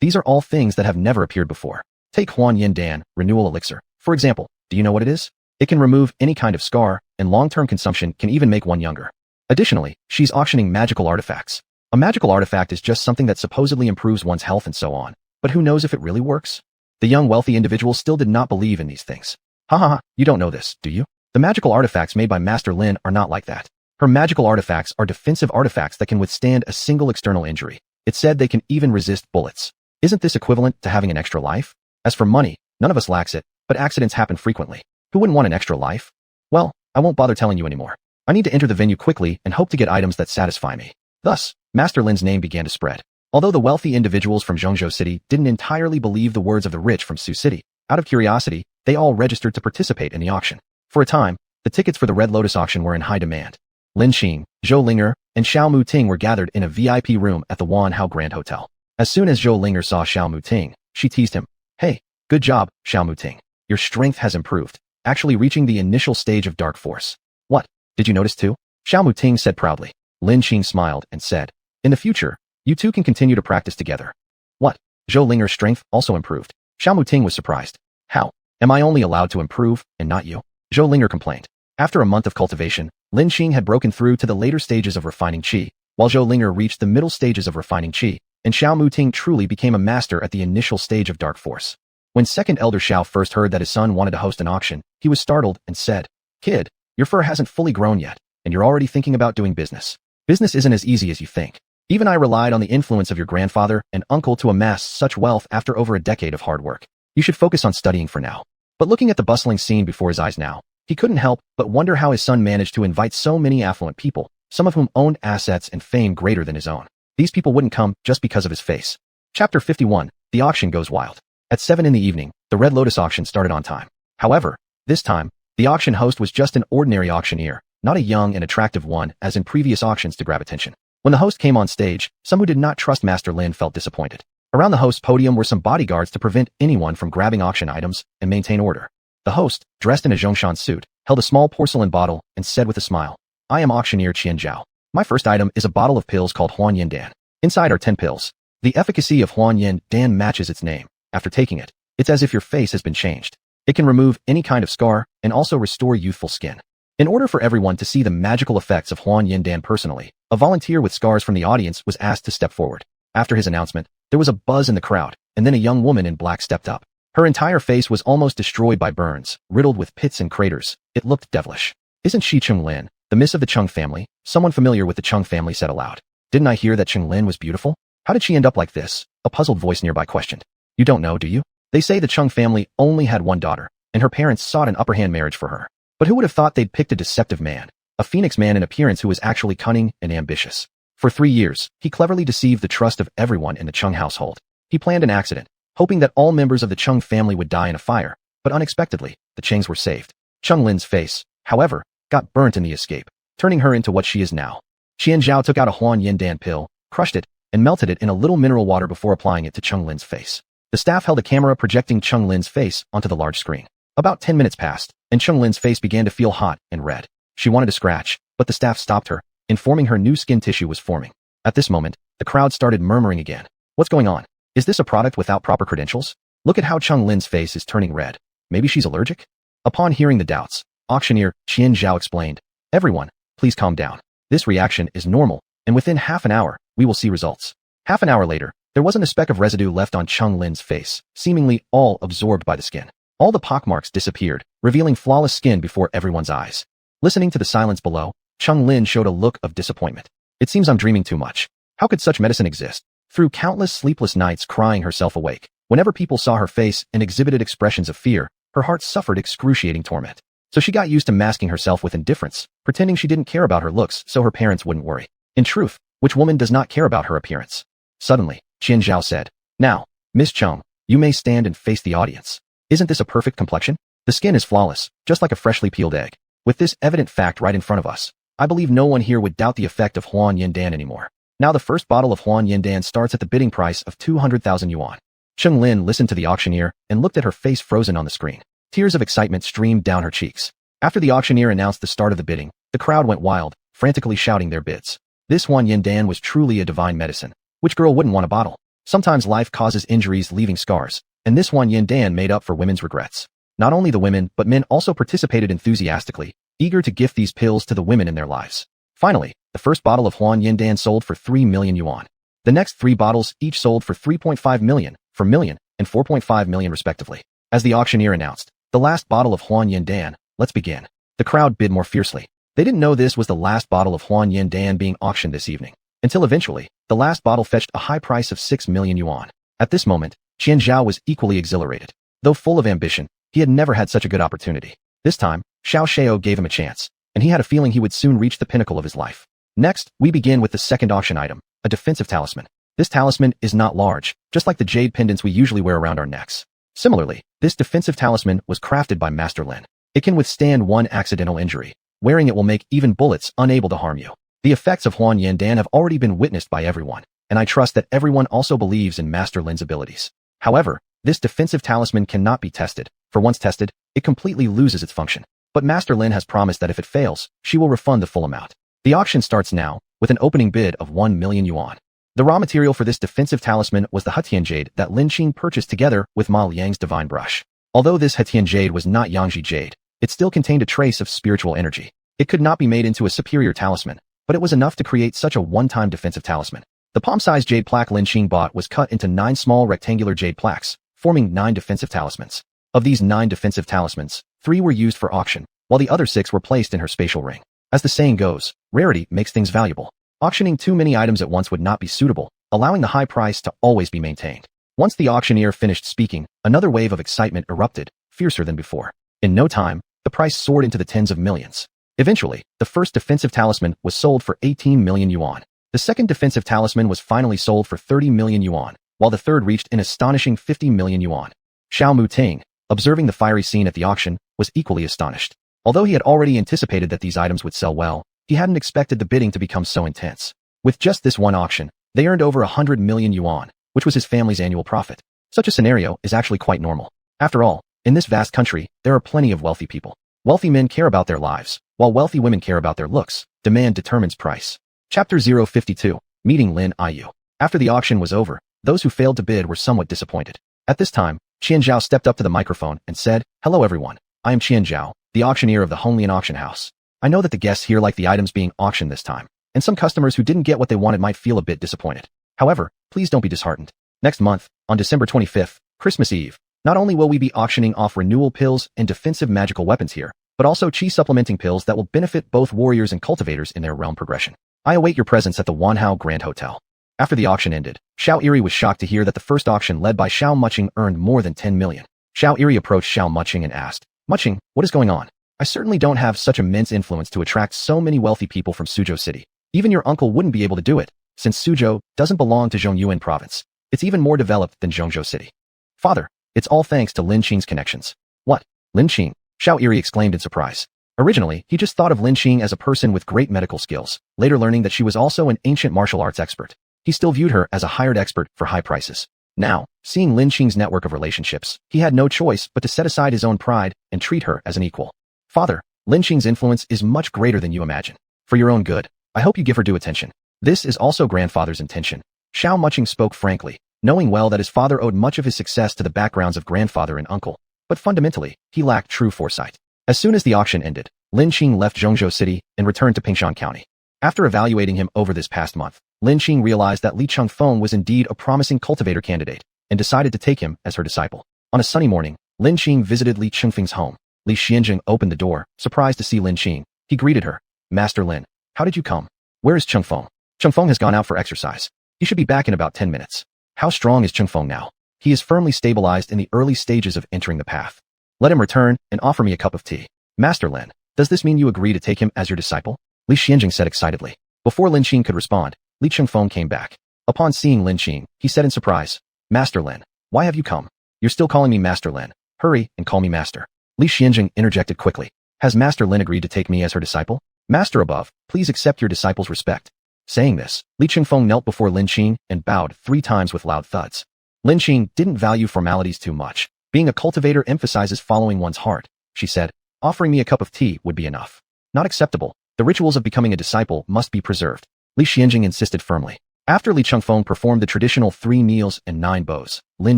These are all things that have never appeared before. Take Huan Yin Dan, renewal elixir, for example. Do you know what it is? It can remove any kind of scar, and long-term consumption can even make one younger. Additionally, she's auctioning magical artifacts. A magical artifact is just something that supposedly improves one's health and so on, but who knows if it really works? The young wealthy individual still did not believe in these things. You don't know this, do you? The magical artifacts made by Master Lin are not like that. Her magical artifacts are defensive artifacts that can withstand a single external injury. It said they can even resist bullets. Isn't this equivalent to having an extra life? As for money, none of us lacks it, but accidents happen frequently. Who wouldn't want an extra life? Well, I won't bother telling you anymore. I need to enter the venue quickly and hope to get items that satisfy me. Thus, Master Lin's name began to spread. Although the wealthy individuals from Zhongzhou City didn't entirely believe the words of the rich from Sioux City, out of curiosity, they all registered to participate in the auction. For a time, the tickets for the Red Lotus auction were in high demand. Lin Xing, Zhou Linger, and Xiao Muting were gathered in a VIP room at the Wanhao Grand Hotel. As soon as Zhou Linger saw Xiao Muting, she teased him. Hey, good job, Xiao Muting. Your strength has improved, actually reaching the initial stage of dark force. What? Did you notice too? Xiao Muting said proudly. Lin Xing smiled and said, in the future, you two can continue to practice together. What? Zhou Linger's strength also improved. Xiao Muting was surprised. How? Am I only allowed to improve, and not you? Zhou Linger complained. After a month of cultivation, Lin Xing had broken through to the later stages of refining qi, while Zhou Linger reached the middle stages of refining qi, and Xiao Muting truly became a master at the initial stage of dark force. When second elder Xiao first heard that his son wanted to host an auction, he was startled and said, Kid, your fur hasn't fully grown yet, and you're already thinking about doing business. Business isn't as easy as you think. Even I relied on the influence of your grandfather and uncle to amass such wealth after over a decade of hard work. You should focus on studying for now. But looking at the bustling scene before his eyes now, he couldn't help but wonder how his son managed to invite so many affluent people, some of whom owned assets and fame greater than his own. These people wouldn't come just because of his face. Chapter 51, The Auction Goes Wild. At 7 in the evening, the Red Lotus auction started on time. However, this time, the auction host was just an ordinary auctioneer, not a young and attractive one as in previous auctions to grab attention. When the host came on stage, some who did not trust Master Lin felt disappointed. Around the host's podium were some bodyguards to prevent anyone from grabbing auction items and maintain order. The host, dressed in a Zhongshan suit, held a small porcelain bottle and said with a smile, I am auctioneer Qian Zhao. My first item is a bottle of pills called Huan Yin Dan. Inside are 10 pills. The efficacy of Huan Yin Dan matches its name. After taking it, it's as if your face has been changed. It can remove any kind of scar and also restore youthful skin. In order for everyone to see the magical effects of Huan Yin Dan personally, a volunteer with scars from the audience was asked to step forward. After his announcement, there was a buzz in the crowd, and then a young woman in black stepped up. Her entire face was almost destroyed by burns, riddled with pits and craters. It looked devilish. Isn't she Chung Lin, the miss of the Chung family? Someone familiar with the Chung family said aloud. Didn't I hear that Chung Lin was beautiful? How did she end up like this? A puzzled voice nearby questioned. You don't know, do you? They say the Chung family only had one daughter, and her parents sought an upper hand marriage for her. But who would have thought they'd picked a deceptive man, a phoenix man in appearance who was actually cunning and ambitious. For 3 years, he cleverly deceived the trust of everyone in the Chung household. He planned an accident, hoping that all members of the Chung family would die in a fire, but unexpectedly, the Changs were saved. Chung Lin's face, however, got burnt in the escape, turning her into what she is now. Qian Zhao took out a Huan Yin Dan pill, crushed it, and melted it in a little mineral water before applying it to Chung Lin's face. The staff held a camera projecting Chung Lin's face onto the large screen. About 10 minutes passed, and Chung Lin's face began to feel hot and red. She wanted to scratch, but the staff stopped her, informing her new skin tissue was forming. At this moment, the crowd started murmuring again. What's going on? Is this a product without proper credentials? Look at how Chung Lin's face is turning red. Maybe she's allergic? Upon hearing the doubts, auctioneer Qian Zhao explained, Everyone, please calm down. This reaction is normal, and within half an hour, we will see results. Half an hour later, there wasn't a speck of residue left on Chung Lin's face, seemingly all absorbed by the skin. All the pockmarks disappeared, revealing flawless skin before everyone's eyes. Listening to the silence below, Chung Lin showed a look of disappointment. It seems I'm dreaming too much. How could such medicine exist? Through countless sleepless nights crying herself awake, whenever people saw her face and exhibited expressions of fear, her heart suffered excruciating torment. So she got used to masking herself with indifference, pretending she didn't care about her looks so her parents wouldn't worry. In truth, which woman does not care about her appearance? Suddenly, Qian Zhao said, Now, Miss Chung, you may stand and face the audience. Isn't this a perfect complexion? The skin is flawless, just like a freshly peeled egg. With this evident fact right in front of us, I believe no one here would doubt the effect of Huan Yin Dan anymore. Now the first bottle of Huan Yin Dan starts at the bidding price of 200,000 yuan. Cheng Lin listened to the auctioneer and looked at her face frozen on the screen. Tears of excitement streamed down her cheeks. After the auctioneer announced the start of the bidding, the crowd went wild, frantically shouting their bids. This Huan Yin Dan was truly a divine medicine. Which girl wouldn't want a bottle? Sometimes life causes injuries leaving scars, and this Huan Yin Dan made up for women's regrets. Not only the women, but men also participated enthusiastically, eager to gift these pills to the women in their lives. Finally, the first bottle of Huan Yin Dan sold for 3 million yuan. The next 3 bottles each sold for 3.5 million, for million, and 4.5 million respectively. As the auctioneer announced, the last bottle of Huan Yin Dan, let's begin. The crowd bid more fiercely. They didn't know this was the last bottle of Huan Yin Dan being auctioned this evening, until eventually, the last bottle fetched a high price of 6 million yuan. At this moment, Qian Zhao was equally exhilarated. Though full of ambition, he had never had such a good opportunity. This time, Xiao Shao gave him a chance, and he had a feeling he would soon reach the pinnacle of his life. Next, we begin with the second auction item, a defensive talisman. This talisman is not large, just like the jade pendants we usually wear around our necks. Similarly, this defensive talisman was crafted by Master Lin. It can withstand one accidental injury. Wearing it will make even bullets unable to harm you. The effects of Huan Yin Dan have already been witnessed by everyone, and I trust that everyone also believes in Master Lin's abilities. However, this defensive talisman cannot be tested, for once tested, it completely loses its function. But Master Lin has promised that if it fails, she will refund the full amount. The auction starts now, with an opening bid of 1 million yuan. The raw material for this defensive talisman was the Hetian jade that Lin Qing purchased together with Ma Liang's divine brush. Although this Hetian jade was not Yangji jade, it still contained a trace of spiritual energy. It could not be made into a superior talisman, but it was enough to create such a one-time defensive talisman. The palm-sized jade plaque Lin Qing bought was cut into 9 small rectangular jade plaques, forming 9 defensive talismans. Of these 9 defensive talismans, 3 were used for auction, while the other 6 were placed in her spatial ring. As the saying goes, rarity makes things valuable. Auctioning too many items at once would not be suitable, allowing the high price to always be maintained. Once the auctioneer finished speaking, another wave of excitement erupted, fiercer than before. In no time, the price soared into the tens of millions. Eventually, the first defensive talisman was sold for 18 million yuan. The second defensive talisman was finally sold for 30 million yuan, while the third reached an astonishing 50 million yuan. Xiao Muting, observing the fiery scene at the auction, was equally astonished. Although he had already anticipated that these items would sell well, he hadn't expected the bidding to become so intense. With just this one auction, they earned over 100 million yuan, which was his family's annual profit. Such a scenario is actually quite normal. After all, in this vast country, there are plenty of wealthy people. Wealthy men care about their lives, while wealthy women care about their looks. Demand determines price. Chapter 052, Meeting Lin Yu. After the auction was over, those who failed to bid were somewhat disappointed. At this time, Qian Zhao stepped up to the microphone and said, "Hello everyone, I am Qian Zhao, the auctioneer of the Honglian auction house. I know that the guests here like the items being auctioned this time, and some customers who didn't get what they wanted might feel a bit disappointed. However, please don't be disheartened. Next month, on December 25th, Christmas Eve, not only will we be auctioning off renewal pills and defensive magical weapons here, but also chi supplementing pills that will benefit both warriors and cultivators in their realm progression. I await your presence at the Wanhao Grand Hotel." After the auction ended, Xiao Iri was shocked to hear that the first auction led by Xiao Muqing earned more than 10 million. Xiao Iri approached Xiao Muqing and asked, "Muqing, what is going on? I certainly don't have such immense influence to attract so many wealthy people from Suzhou City. Even your uncle wouldn't be able to do it, since Suzhou doesn't belong to Zhongyuan province. It's even more developed than Zhongzhou City." "Father, it's all thanks to Lin Qing's connections." "What? Lin Qing?" Xiao Iri exclaimed in surprise. Originally, he just thought of Lin Qing as a person with great medical skills, later learning that she was also an ancient martial arts expert. He still viewed her as a hired expert for high prices. Now, seeing Lin Qing's network of relationships, he had no choice but to set aside his own pride and treat her as an equal. "Father, Lin Qing's influence is much greater than you imagine. For your own good, I hope you give her due attention. This is also grandfather's intention." Xiao Muqing spoke frankly, knowing well that his father owed much of his success to the backgrounds of grandfather and uncle, but fundamentally, he lacked true foresight. As soon as the auction ended, Lin Qing left Zhongzhou City and returned to Pingshan County. After evaluating him over this past month, Lin Qing realized that Li Chengfeng was indeed a promising cultivator candidate and decided to take him as her disciple. On a sunny morning, Lin Qing visited Li Chengfeng's home. Li Xianjing opened the door, surprised to see Lin Qing. He greeted her. "Master Lin, how did you come? Where is Chengfeng?" "Chengfeng has gone out for exercise. He should be back in about 10 minutes. How strong is Chengfeng now?" "He is firmly stabilized in the early stages of entering the path. Let him return and offer me a cup of tea." "Master Lin, does this mean you agree to take him as your disciple?" Li Xianjing said excitedly. Before Lin Qing could respond, Li Chengfeng came back. Upon seeing Lin Qing, he said in surprise, "Master Lin, why have you come? You're still calling me Master Lin. Hurry and call me Master." Li Xianjing interjected quickly. "Has Master Lin agreed to take me as her disciple? Master above, please accept your disciple's respect." Saying this, Li Chengfeng knelt before Lin Qing and bowed 3 times with loud thuds. Lin Qing didn't value formalities too much. Being a cultivator emphasizes following one's heart, she said. Offering me a cup of tea would be enough. Not acceptable. The rituals of becoming a disciple must be preserved. Li Xianjing insisted firmly. After Li Chengfeng performed the traditional 3 meals and 9 bows, Lin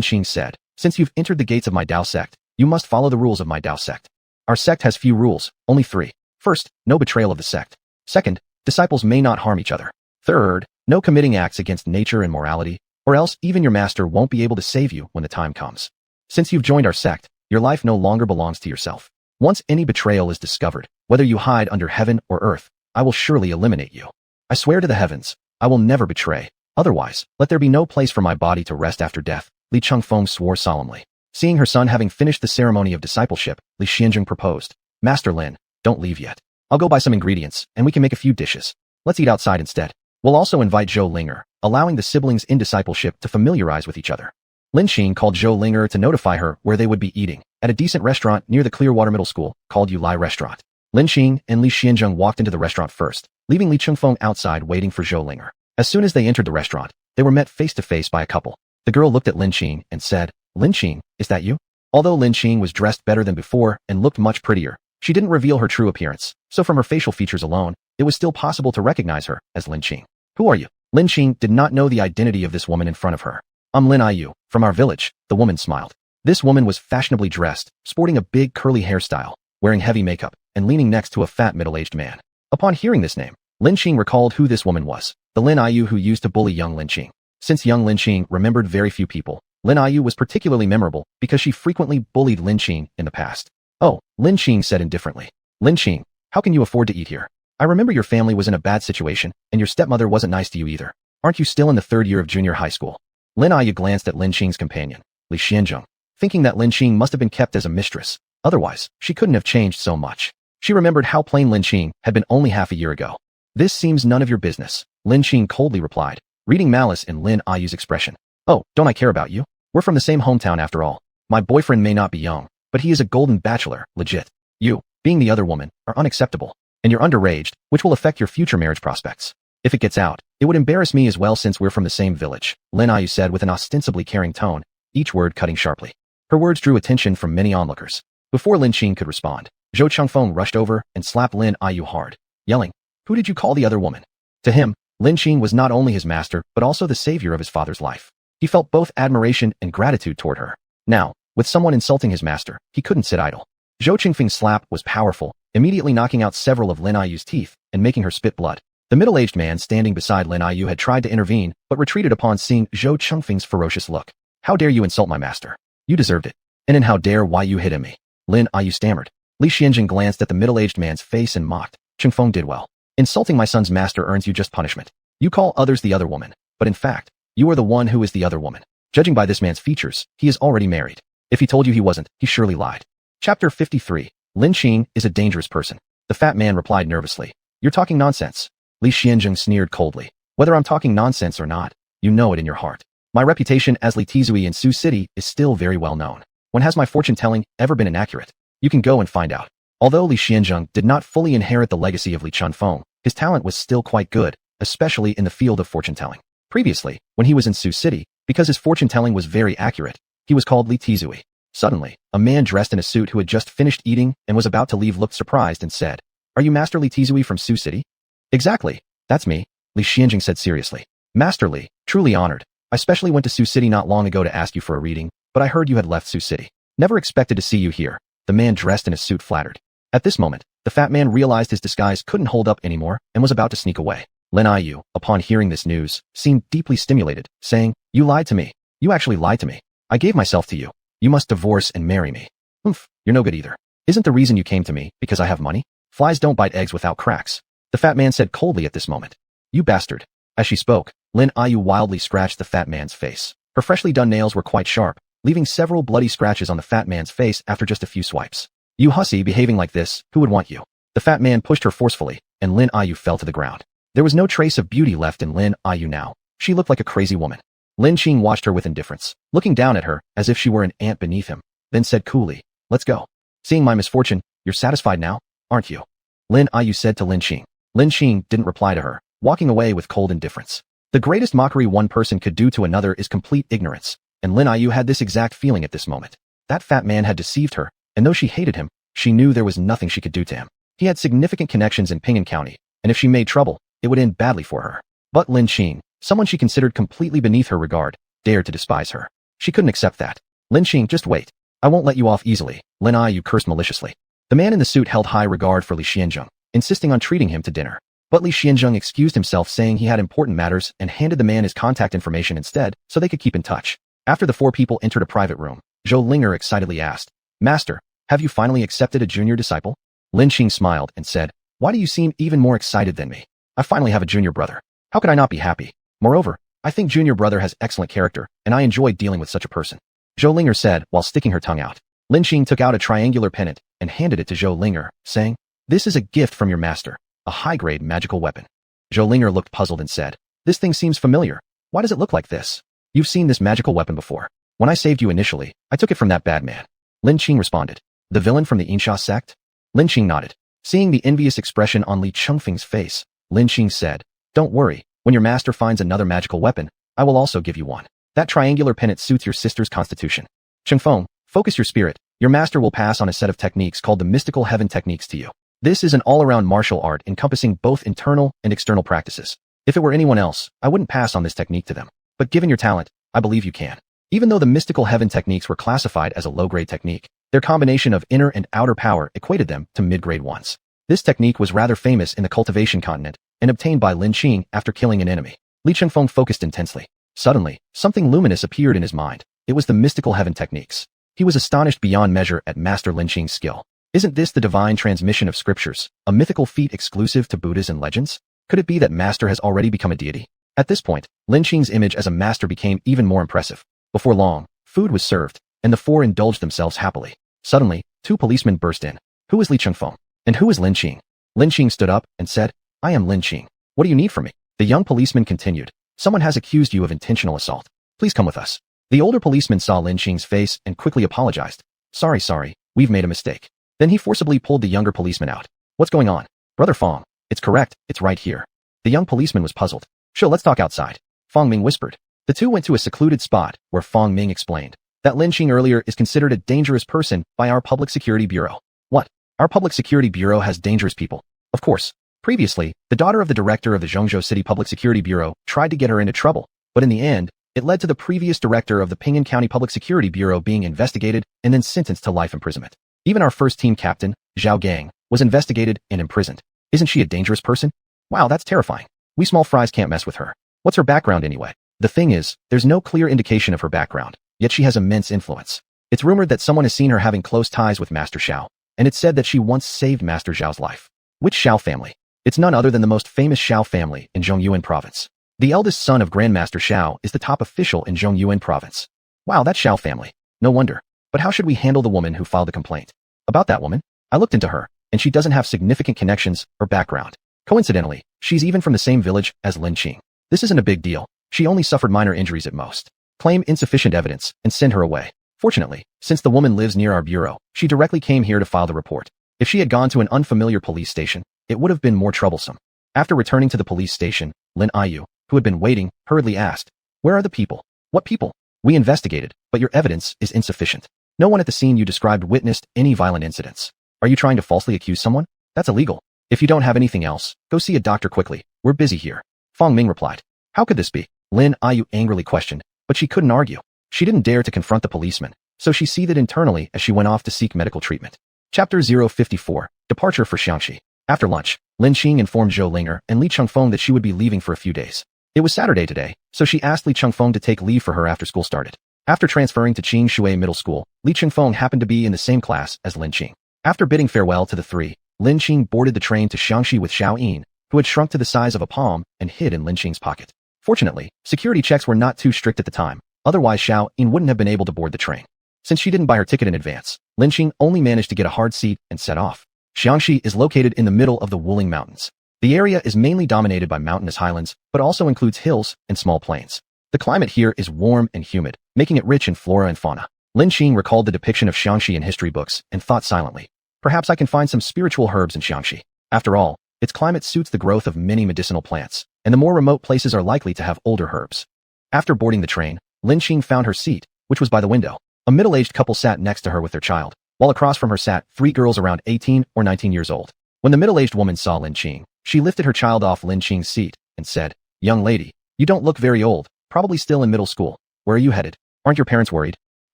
Qing said, since you've entered the gates of my Dao sect, you must follow the rules of my Dao sect. Our sect has few rules, only 3. First, no betrayal of the sect. Second, disciples may not harm each other. Third, no committing acts against nature and morality, or else even your master won't be able to save you when the time comes. Since you've joined our sect, your life no longer belongs to yourself. Once any betrayal is discovered, whether you hide under heaven or earth, I will surely eliminate you. I swear to the heavens, I will never betray. Otherwise, let there be no place for my body to rest after death, Li Chengfeng swore solemnly. Seeing her son having finished the ceremony of discipleship, Li Xianjing proposed, Master Lin, don't leave yet. I'll go buy some ingredients, and we can make a few dishes. Let's eat outside instead. We'll also invite Zhou Linger, allowing the siblings in discipleship to familiarize with each other. Lin Qing called Zhou Linger to notify her where they would be eating, at a decent restaurant near the Clearwater Middle School, called Yulai Restaurant. Lin Qing and Li Xianjing walked into the restaurant first, leaving Li Chengfeng outside waiting for Zhou Linger. As soon as they entered the restaurant, they were met face to face by a couple. The girl looked at Lin Qing and said, Lin Qing, is that you? Although Lin Qing was dressed better than before and looked much prettier, she didn't reveal her true appearance, so from her facial features alone, it was still possible to recognize her as Lin Qing. Who are you? Lin Qing did not know the identity of this woman in front of her. I'm Lin Yu, from our village, the woman smiled. This woman was fashionably dressed, sporting a big curly hairstyle, wearing heavy makeup, and leaning next to a fat middle-aged man. Upon hearing this name, Lin Qing recalled who this woman was, the Lin Yu who used to bully young Lin Qing. Since young Lin Qing remembered very few people, Lin Yu was particularly memorable because she frequently bullied Lin Qing in the past. Oh, Lin Qing said indifferently. Lin Qing, how can you afford to eat here? I remember your family was in a bad situation, and your stepmother wasn't nice to you either. Aren't you still in the 3rd year of junior high school? Lin Yu glanced at Lin Qing's companion, Li Xianjing, thinking that Lin Qing must have been kept as a mistress. Otherwise, she couldn't have changed so much. She remembered how plain Lin Qing had been only half a year ago. This seems none of your business, Lin Qing coldly replied, reading malice in Lin Yu's expression. Oh, don't I care about you? We're from the same hometown after all. My boyfriend may not be young, but he is a golden bachelor, legit. You, being the other woman, are unacceptable. And you're underaged, which will affect your future marriage prospects. If it gets out, it would embarrass me as well since we're from the same village, Lin Yu said with an ostensibly caring tone, each word cutting sharply. Her words drew attention from many onlookers. Before Lin Qing could respond, Zhou Chengfeng rushed over and slapped Lin Yu hard, yelling, Who did you call the other woman? To him, Lin Qing was not only his master but also the savior of his father's life. He felt both admiration and gratitude toward her. Now, with someone insulting his master, he couldn't sit idle. Zhou Chengfeng's slap was powerful, immediately knocking out several of Lin Yu's teeth and making her spit blood. The middle-aged man standing beside Lin Yu had tried to intervene but retreated upon seeing Zhou Chengfeng's ferocious look. How dare you insult my master? You deserved it. And then how dare you hit me? Lin Yu stammered. Li Xianjing glanced at the middle-aged man's face and mocked. Chengfeng did well. Insulting my son's master earns you just punishment. You call others the other woman, but in fact, you are the one who is the other woman. Judging by this man's features, he is already married. If he told you he wasn't, he surely lied. Chapter 53. Lin Qing is a dangerous person. The fat man replied nervously. You're talking nonsense. Li Xianjing sneered coldly. Whether I'm talking nonsense or not, you know it in your heart. My reputation as Li Tizui in Sioux City is still very well known. When has my fortune-telling ever been inaccurate? You can go and find out. Although Li Xianjing did not fully inherit the legacy of Li Chengfeng, his talent was still quite good, especially in the field of fortune-telling. Previously, when he was in Sioux City, because his fortune-telling was very accurate, he was called Li Tizui. Suddenly, a man dressed in a suit who had just finished eating and was about to leave looked surprised and said, Are you Master Li Tizui from Sioux City? Exactly, that's me, Li Xianjing said seriously. Master Li, truly honored. I specially went to Sioux City not long ago to ask you for a reading, but I heard you had left Sioux City. Never expected to see you here, the man dressed in a suit flattered. At this moment, the fat man realized his disguise couldn't hold up anymore and was about to sneak away. Lin Yu, upon hearing this news, seemed deeply stimulated, saying, You lied to me. You actually lied to me. I gave myself to you. You must divorce and marry me. Oof, you're no good either. Isn't the reason you came to me because I have money? Flies don't bite eggs without cracks. The fat man said coldly at this moment. You bastard. As she spoke, Lin Yu wildly scratched the fat man's face. Her freshly done nails were quite sharp, leaving several bloody scratches on the fat man's face after just a few swipes. You hussy behaving like this, who would want you? The fat man pushed her forcefully, and Lin Yu fell to the ground. There was no trace of beauty left in Lin Yu now. She looked like a crazy woman. Lin Qing watched her with indifference, looking down at her as if she were an ant beneath him, then said coolly, Let's go. Seeing my misfortune, you're satisfied now, aren't you? Lin Yu said to Lin Qing. Lin Qing didn't reply to her, walking away with cold indifference. The greatest mockery one person could do to another is complete ignorance. and Lin Yu had this exact feeling at this moment. That fat man had deceived her, and though she hated him, she knew there was nothing she could do to him. He had significant connections in Ping'an County, and if she made trouble, it would end badly for her. But Lin Qing, someone she considered completely beneath her regard, dared to despise her. She couldn't accept that. Lin Qing, just wait. I won't let you off easily, Lin Yu cursed maliciously. The man in the suit held high regard for Li Xianzheng, insisting on treating him to dinner. But Li Xianzheng excused himself, saying he had important matters and handed the man his contact information instead so they could keep in touch. After the four people entered a private room, Zhou Linger excitedly asked, Master, have you finally accepted a junior disciple? Lin Qing smiled and said, Why do you seem even more excited than me? I finally have a junior brother. How could I not be happy? Moreover, I think junior brother has excellent character, and I enjoy dealing with such a person. Zhou Linger said while sticking her tongue out. Lin Qing took out a triangular pennant and handed it to Zhou Linger, saying, This is a gift from your master, a high-grade magical weapon. Zhou Linger looked puzzled and said, This thing seems familiar. Why does it look like this? You've seen this magical weapon before. When I saved you initially, I took it from that bad man. Lin Qing responded, The villain from the Insha sect? Lin Qing nodded. Seeing the envious expression on Li Chengfeng's face, Lin Qing said, Don't worry, when your master finds another magical weapon, I will also give you one. That triangular pennant suits your sister's constitution. Chengfeng, focus your spirit. Your master will pass on a set of techniques called the mystical heaven techniques to you. This is an all-around martial art encompassing both internal and external practices. If it were anyone else, I wouldn't pass on this technique to them. But given your talent, I believe you can. Even though the mystical heaven techniques were classified as a low-grade technique, their combination of inner and outer power equated them to mid-grade ones. This technique was rather famous in the Cultivation Continent and obtained by Lin Qing after killing an enemy. Li Chengfeng focused intensely. Suddenly, something luminous appeared in his mind. It was the mystical heaven techniques. He was astonished beyond measure at Master Lin Qing's skill. Isn't this the divine transmission of scriptures, a mythical feat exclusive to Buddhas and legends? Could it be that Master has already become a deity? At this point, Lin Qing's image as a master became even more impressive. Before long, food was served, and the four indulged themselves happily. Suddenly, two policemen burst in. Who is Li Chengfeng? And who is Lin Qing? Lin Qing stood up and said, I am Lin Qing. What do you need from me? The young policeman continued. Someone has accused you of intentional assault. Please come with us. The older policeman saw Lin Qing's face and quickly apologized. Sorry, we've made a mistake. Then he forcibly pulled the younger policeman out. What's going on? Brother Fong. It's correct, it's right here. The young policeman was puzzled. Sure, let's talk outside. Fong Ming whispered. The two went to a secluded spot where Fong Ming explained that Lin Qing earlier is considered a dangerous person by our Public Security Bureau. What? Our Public Security Bureau has dangerous people? Of course. Previously, the daughter of the director of the Zhongzhou City Public Security Bureau tried to get her into trouble, but in the end, it led to the previous director of the Ping'an County Public Security Bureau being investigated and then sentenced to life imprisonment. Even our first team captain, Zhao Gang, was investigated and imprisoned. Isn't she a dangerous person? Wow, that's terrifying. We small fries can't mess with her. What's her background anyway? The thing is, there's no clear indication of her background, yet she has immense influence. It's rumored that someone has seen her having close ties with Master Xiao, and it's said that she once saved Master Xiao's life. Which Xiao family? It's none other than the most famous Xiao family in Zhongyuan province. The eldest son of Grandmaster Xiao is the top official in Zhongyuan province. Wow, that Xiao family. No wonder. But how should we handle the woman who filed the complaint? About that woman, I looked into her, and she doesn't have significant connections or background. Coincidentally, she's even from the same village as Lin Qing. This isn't a big deal. She only suffered minor injuries at most. Claim insufficient evidence and send her away. Fortunately, since the woman lives near our bureau, she directly came here to file the report. If she had gone to an unfamiliar police station, it would have been more troublesome. After returning to the police station, Lin Yu, who had been waiting, hurriedly asked, Where are the people? What people? We investigated, but your evidence is insufficient. No one at the scene you described witnessed any violent incidents. Are you trying to falsely accuse someone? That's illegal. If you don't have anything else, go see a doctor quickly. We're busy here. Fong Ming replied. How could this be? Lin Yu angrily questioned, but she couldn't argue. She didn't dare to confront the policeman, so she seethed internally as she went off to seek medical treatment. Chapter 054, Departure for Xiangxi. After lunch, Lin Qing informed Zhou Linger and Li Chengfeng that she would be leaving for a few days. It was Saturday today, so she asked Li Chengfeng to take leave for her after school started. After transferring to Qing Shui Middle School, Li Chengfeng happened to be in the same class as Lin Qing. After bidding farewell to the three, Lin Qing boarded the train to Xiangxi with Xiao Yin, who had shrunk to the size of a palm and hid in Lin Qing's pocket. Fortunately, security checks were not too strict at the time, otherwise Xiao Yin wouldn't have been able to board the train. Since she didn't buy her ticket in advance, Lin Qing only managed to get a hard seat and set off. Xiangxi is located in the middle of the Wuling Mountains. The area is mainly dominated by mountainous highlands, but also includes hills and small plains. The climate here is warm and humid, making it rich in flora and fauna. Lin Qing recalled the depiction of Xiangxi in history books and thought silently. Perhaps I can find some spiritual herbs in Xiangxi. After all, its climate suits the growth of many medicinal plants, and the more remote places are likely to have older herbs. After boarding the train, Lin Qing found her seat which was by the window. A middle-aged couple sat next to her with their child, while across from her sat 3 girls around 18 or 19 years old. When the middle-aged woman saw Lin Qing, she lifted her child off Lin Qing's seat and said, "Young lady, you don't look very old, probably still in middle school. Where are you headed? Aren't your parents worried?"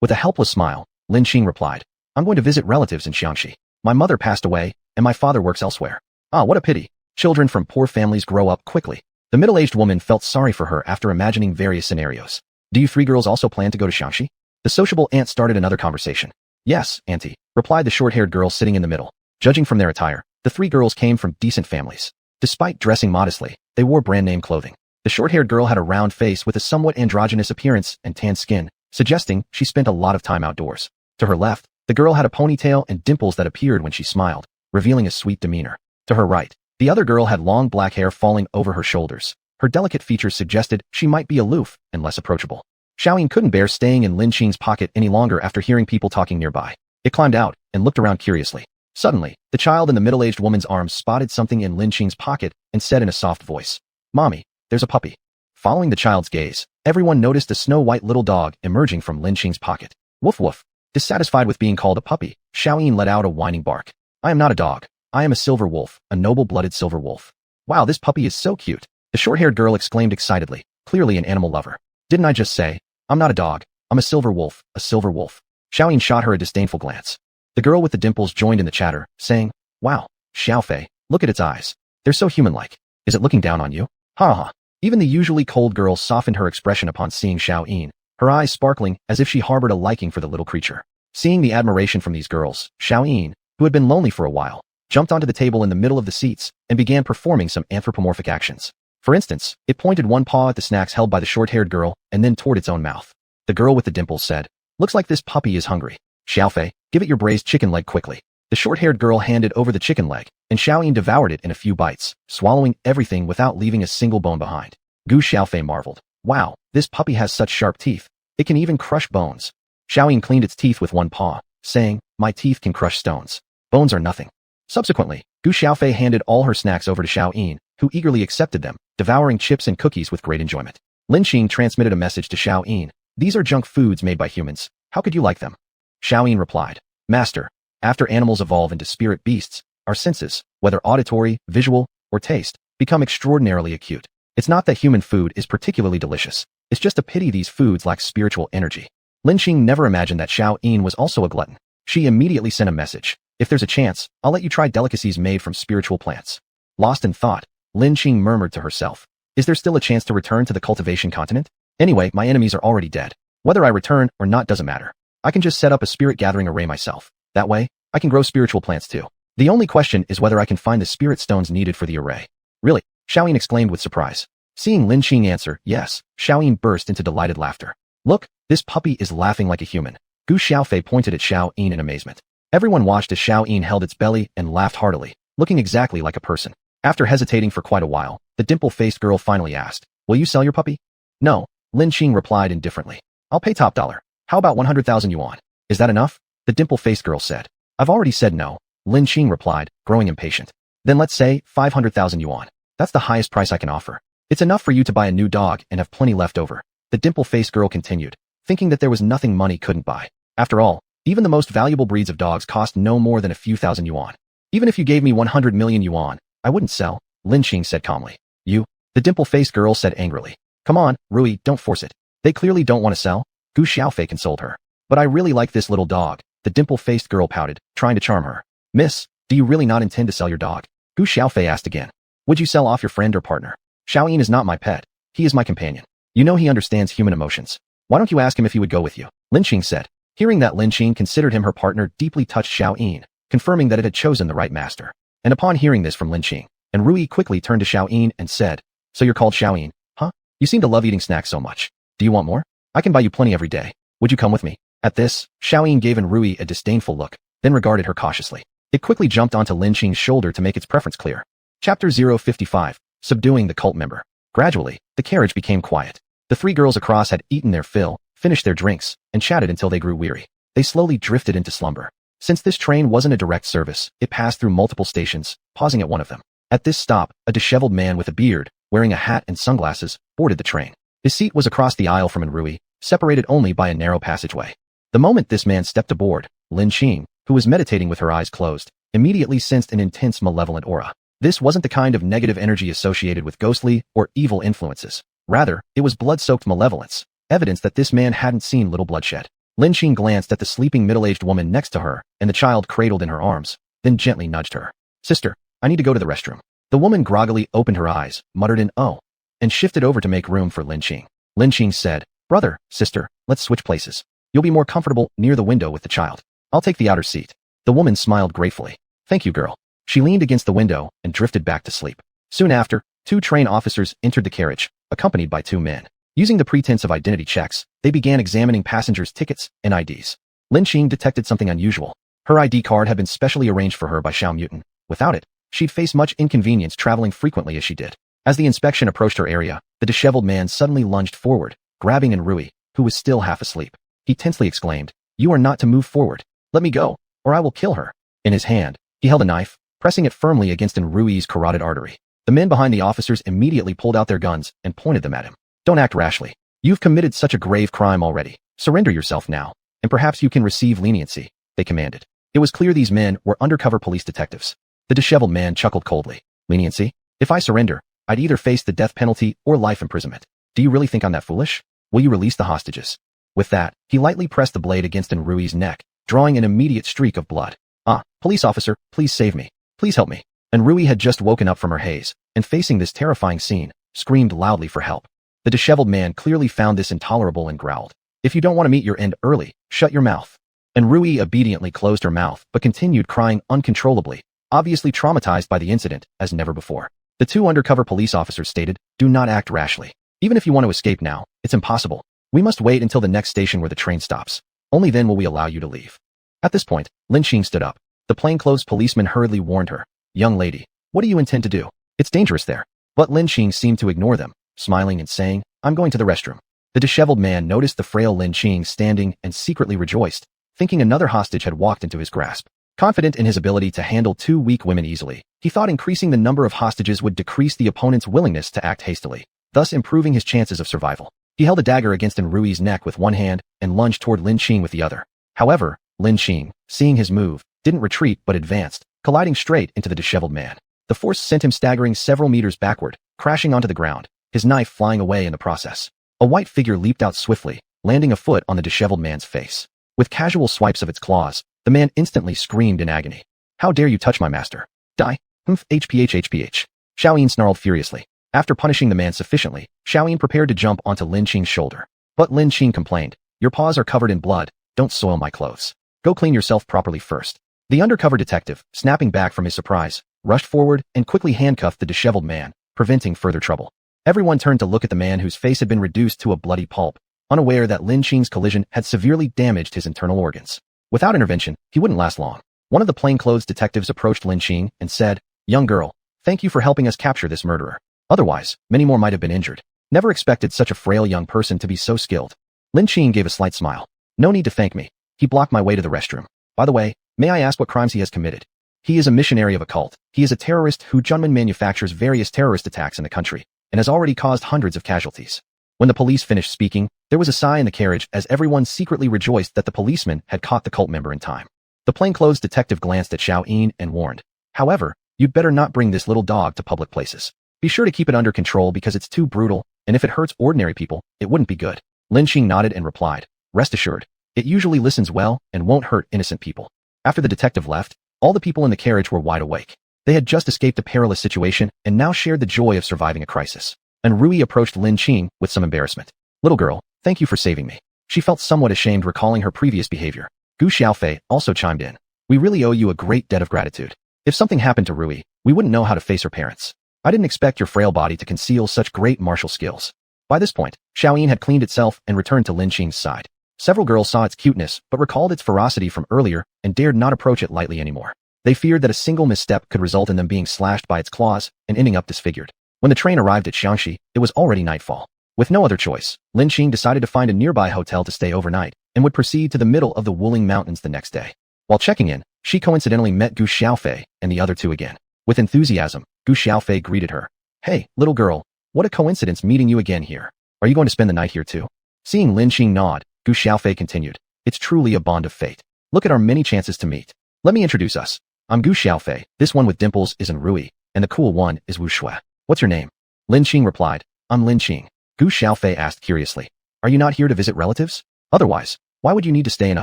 With a helpless smile, Lin Qing replied, "I'm going to visit relatives in Xiangxi. My mother passed away, and my father works elsewhere. Ah, what a pity. Children from poor families grow up quickly." The middle-aged woman felt sorry for her after imagining various scenarios. "Do you 3 girls also plan to go to Xiangxi?" The sociable aunt started another conversation. "Yes, auntie," replied the short-haired girl sitting in the middle. Judging from their attire, the 3 girls came from decent families. Despite dressing modestly, they wore brand-name clothing. The short-haired girl had a round face with a somewhat androgynous appearance and tan skin, suggesting she spent a lot of time outdoors. To her left, the girl had a ponytail and dimples that appeared when she smiled, revealing a sweet demeanor. To her right, the other girl had long black hair falling over her shoulders. Her delicate features suggested she might be aloof and less approachable. Xiaoyin couldn't bear staying in Lin Qing's pocket any longer after hearing people talking nearby. It climbed out and looked around curiously. Suddenly, the child in the middle-aged woman's arms spotted something in Lin Qing's pocket and said in a soft voice, "Mommy, there's a puppy." Following the child's gaze, everyone noticed a snow-white little dog emerging from Lin Qing's pocket. Woof woof. Dissatisfied with being called a puppy, Xiaoyin let out a whining bark. "I am not a dog. I am a silver wolf, a noble-blooded silver wolf." "Wow, this puppy is so cute," the short-haired girl exclaimed excitedly, clearly an animal lover. "Didn't I just say, I'm not a dog, I'm a silver wolf, a silver wolf." Xiaoyin shot her a disdainful glance. The girl with the dimples joined in the chatter, saying, "Wow, Xiaofei, look at its eyes. They're so human-like. Is it looking down on you?" Ha ha. Even the usually cold girl softened her expression upon seeing Xiaoyin, her eyes sparkling as if she harbored a liking for the little creature. Seeing the admiration from these girls, Xiaoyin, who had been lonely for a while, jumped onto the table in the middle of the seats and began performing some anthropomorphic actions. For instance, it pointed one paw at the snacks held by the short-haired girl and then toward its own mouth. The girl with the dimples said, "Looks like this puppy is hungry. Xiaofei, give it your braised chicken leg quickly." The short-haired girl handed over the chicken leg, and Xiaoyin devoured it in a few bites, swallowing everything without leaving a single bone behind. Gu Xiaofei marveled. "Wow, this puppy has such sharp teeth. It can even crush bones." Xiaoyin cleaned its teeth with one paw, saying, "My teeth can crush stones. Bones are nothing." Subsequently, Gu Xiaofei handed all her snacks over to Xiaoyin, who eagerly accepted them, devouring chips and cookies with great enjoyment. Lin Qing transmitted a message to Xiaoyin. "These are junk foods made by humans. How could you like them?" Xiaoyin replied, "Master, after animals evolve into spirit beasts, our senses, whether auditory, visual, or taste, become extraordinarily acute. It's not that human food is particularly delicious. It's just a pity these foods lack spiritual energy." Lin Qing never imagined that Xiaoyin was also a glutton. She immediately sent a message. "If there's a chance, I'll let you try delicacies made from spiritual plants." Lost in thought, Lin Qing murmured to herself, "Is there still a chance to return to the Cultivation Continent? Anyway, my enemies are already dead. Whether I return or not doesn't matter. I can just set up a spirit gathering array myself. That way, I can grow spiritual plants too. The only question is whether I can find the spirit stones needed for the array." "Really?" Xiaoyin exclaimed with surprise. Seeing Lin Qing answer, "Yes," Xiaoyin burst into delighted laughter. "Look, this puppy is laughing like a human." Gu Xiaofei pointed at Xiaoyin in amazement. Everyone watched as Xiaoyin held its belly and laughed heartily, looking exactly like a person. After hesitating for quite a while, the dimple-faced girl finally asked, "Will you sell your puppy?" "No," Lin Qing replied indifferently. "I'll pay top dollar. How about 100,000 yuan? Is that enough?" The dimple-faced girl said. "I've already said no," Lin Qing replied, growing impatient. "Then let's say 500,000 yuan. That's the highest price I can offer. It's enough for you to buy a new dog and have plenty left over." The dimple-faced girl continued, thinking that there was nothing money couldn't buy. After all, even the most valuable breeds of dogs cost no more than a few thousand yuan. "Even if you gave me 100 million yuan, I wouldn't sell," Lin Qing said calmly. "You?" the dimple-faced girl said angrily. "Come on, Rui, don't force it. They clearly don't want to sell." Gu Xiaofei consoled her. "But I really like this little dog," the dimple-faced girl pouted, trying to charm her. "Miss, do you really not intend to sell your dog?" Gu Xiaofei asked again. "Would you sell off your friend or partner?" "Xiaoyin is not my pet. He is my companion. You know he understands human emotions. Why don't you ask him if he would go with you?" Lin Qing said. Hearing that Lin Qing considered him her partner deeply touched Xiaoyin, confirming that it had chosen the right master. And upon hearing this from Lin Qing, and Rui quickly turned to Xiaoyin and said, "So you're called Xiaoyin, huh? You seem to love eating snacks so much. Do you want more? I can buy you plenty every day. Would you come with me?" At this, Xiaoyin gave Rui a disdainful look, then regarded her cautiously. It quickly jumped onto Lin Qing's shoulder to make its preference clear. Chapter 055, Subduing the Cult Member. Gradually, the carriage became quiet. The 3 girls across had eaten their fill, finished their drinks, and chatted until they grew weary. They slowly drifted into slumber. Since this train wasn't a direct service, it passed through multiple stations, pausing at one of them. At this stop, a disheveled man with a beard, wearing a hat and sunglasses, boarded the train. His seat was across the aisle from Rui, separated only by a narrow passageway. The moment this man stepped aboard, Lin Qing, who was meditating with her eyes closed, immediately sensed an intense malevolent aura. This wasn't the kind of negative energy associated with ghostly or evil influences. Rather, it was blood-soaked malevolence, evidence that this man hadn't seen little bloodshed. Lin Qing glanced at the sleeping middle-aged woman next to her and the child cradled in her arms, then gently nudged her. "Sister, I need to go to the restroom." The woman groggily opened her eyes, muttered an "oh," and shifted over to make room for Lin Qing. Lin Qing said, "Brother, sister, let's switch places. You'll be more comfortable near the window with the child. I'll take the outer seat." The woman smiled gratefully. "Thank you, girl." She leaned against the window and drifted back to sleep. Soon after, 2 train officers entered the carriage, accompanied by 2 men. Using the pretense of identity checks, they began examining passengers' tickets and IDs. Lin Qing detected something unusual. Her ID card had been specially arranged for her by Xiao Mutant. Without it, she'd face much inconvenience traveling frequently as she did. As the inspection approached her area, the disheveled man suddenly lunged forward, grabbing Rui, who was still half asleep. He tensely exclaimed, "You are not to move forward. Let me go, or I will kill her." In his hand, he held a knife, pressing it firmly against Rui's carotid artery. The men behind the officers immediately pulled out their guns and pointed them at him. "Don't act rashly. You've committed such a grave crime already. Surrender yourself now, and perhaps you can receive leniency," they commanded. It was clear these men were undercover police detectives. The disheveled man chuckled coldly. "Leniency? If I surrender, I'd either face the death penalty or life imprisonment. Do you really think I'm that foolish? Will you release the hostages?" With that, he lightly pressed the blade against Rui's neck, drawing an immediate streak of blood. "Ah, police officer, please save me. Please help me." Rui had just woken up from her haze, and facing this terrifying scene, screamed loudly for help. The disheveled man clearly found this intolerable and growled, "If you don't want to meet your end early, shut your mouth." Rui obediently closed her mouth but continued crying uncontrollably, obviously traumatized by the incident as never before. The 2 undercover police officers stated, "Do not act rashly. Even if you want to escape now, it's impossible. We must wait until the next station where the train stops. Only then will we allow you to leave." At this point, Lin Qing stood up. The plainclothes policeman hurriedly warned her, "Young lady, what do you intend to do? It's dangerous there." But Lin Qing seemed to ignore them, smiling and saying, "I'm going to the restroom." The disheveled man noticed the frail Lin Qing standing and secretly rejoiced, thinking another hostage had walked into his grasp. Confident in his ability to handle 2 weak women easily, he thought increasing the number of hostages would decrease the opponent's willingness to act hastily, thus improving his chances of survival. He held a dagger against Rui's neck with one hand and lunged toward Lin Qing with the other. However, Lin Qing, seeing his move, didn't retreat but advanced, colliding straight into the disheveled man. The force sent him staggering several meters backward, crashing onto the ground, his knife flying away in the process. A white figure leaped out swiftly, landing a foot on the disheveled man's face. With casual swipes of its claws, the man instantly screamed in agony. "How dare you touch my master? Die! HPH. Xiaoyin snarled furiously. After punishing the man sufficiently, Xiaoyin prepared to jump onto Lin Qing's shoulder. But Lin Qing complained, "Your paws are covered in blood. Don't soil my clothes. Go clean yourself properly first." The undercover detective, snapping back from his surprise, rushed forward and quickly handcuffed the disheveled man, preventing further trouble. Everyone turned to look at the man whose face had been reduced to a bloody pulp, unaware that Lin Qing's collision had severely damaged his internal organs. Without intervention, he wouldn't last long. One of the plainclothes detectives approached Lin Qing and said, "Young girl, thank you for helping us capture this murderer. Otherwise, many more might have been injured. Never expected such a frail young person to be so skilled." Lin Qing gave a slight smile. "No need to thank me. He blocked my way to the restroom. By the way, may I ask what crimes he has committed?" "He is a missionary of a cult. He is a terrorist who Junman manufactures various terrorist attacks in the country, and has already caused hundreds of casualties." When the police finished speaking, there was a sigh in the carriage as everyone secretly rejoiced that the policeman had caught the cult member in time. The plainclothes detective glanced at Xiaoyin and warned, "However, you'd better not bring this little dog to public places. Be sure to keep it under control because it's too brutal, and if it hurts ordinary people, it wouldn't be good." Lin Qing nodded and replied, "Rest assured, it usually listens well and won't hurt innocent people." After the detective left, all the people in the carriage were wide awake. They had just escaped a perilous situation and now shared the joy of surviving a crisis. Rui approached Lin Qing with some embarrassment. "Little girl, thank you for saving me." She felt somewhat ashamed recalling her previous behavior. Gu Xiaofei also chimed in. "We really owe you a great debt of gratitude. If something happened to Rui, we wouldn't know how to face her parents. I didn't expect your frail body to conceal such great martial skills." By this point, Xiaoyin had cleaned itself and returned to Lin Qing's side. Several girls saw its cuteness but recalled its ferocity from earlier and dared not approach it lightly anymore. They feared that a single misstep could result in them being slashed by its claws and ending up disfigured. When the train arrived at Xiangxi, it was already nightfall. With no other choice, Lin Qing decided to find a nearby hotel to stay overnight and would proceed to the middle of the Wuling Mountains the next day. While checking in, she coincidentally met Gu Xiaofei and the other two again. With enthusiasm, Gu Xiaofei greeted her. "Hey, little girl, what a coincidence meeting you again here. Are you going to spend the night here too?" Seeing Lin Qing nod, Gu Xiaofei continued. It's truly a bond of fate. Look at our many chances to meet. Let me introduce us. I'm Gu Xiaofei, this one with dimples is Rui, and the cool one is Wu Shui. What's your name? Lin Qing replied. I'm Lin Qing. Gu Xiaofei asked curiously. Are you not here to visit relatives? Otherwise, why would you need to stay in a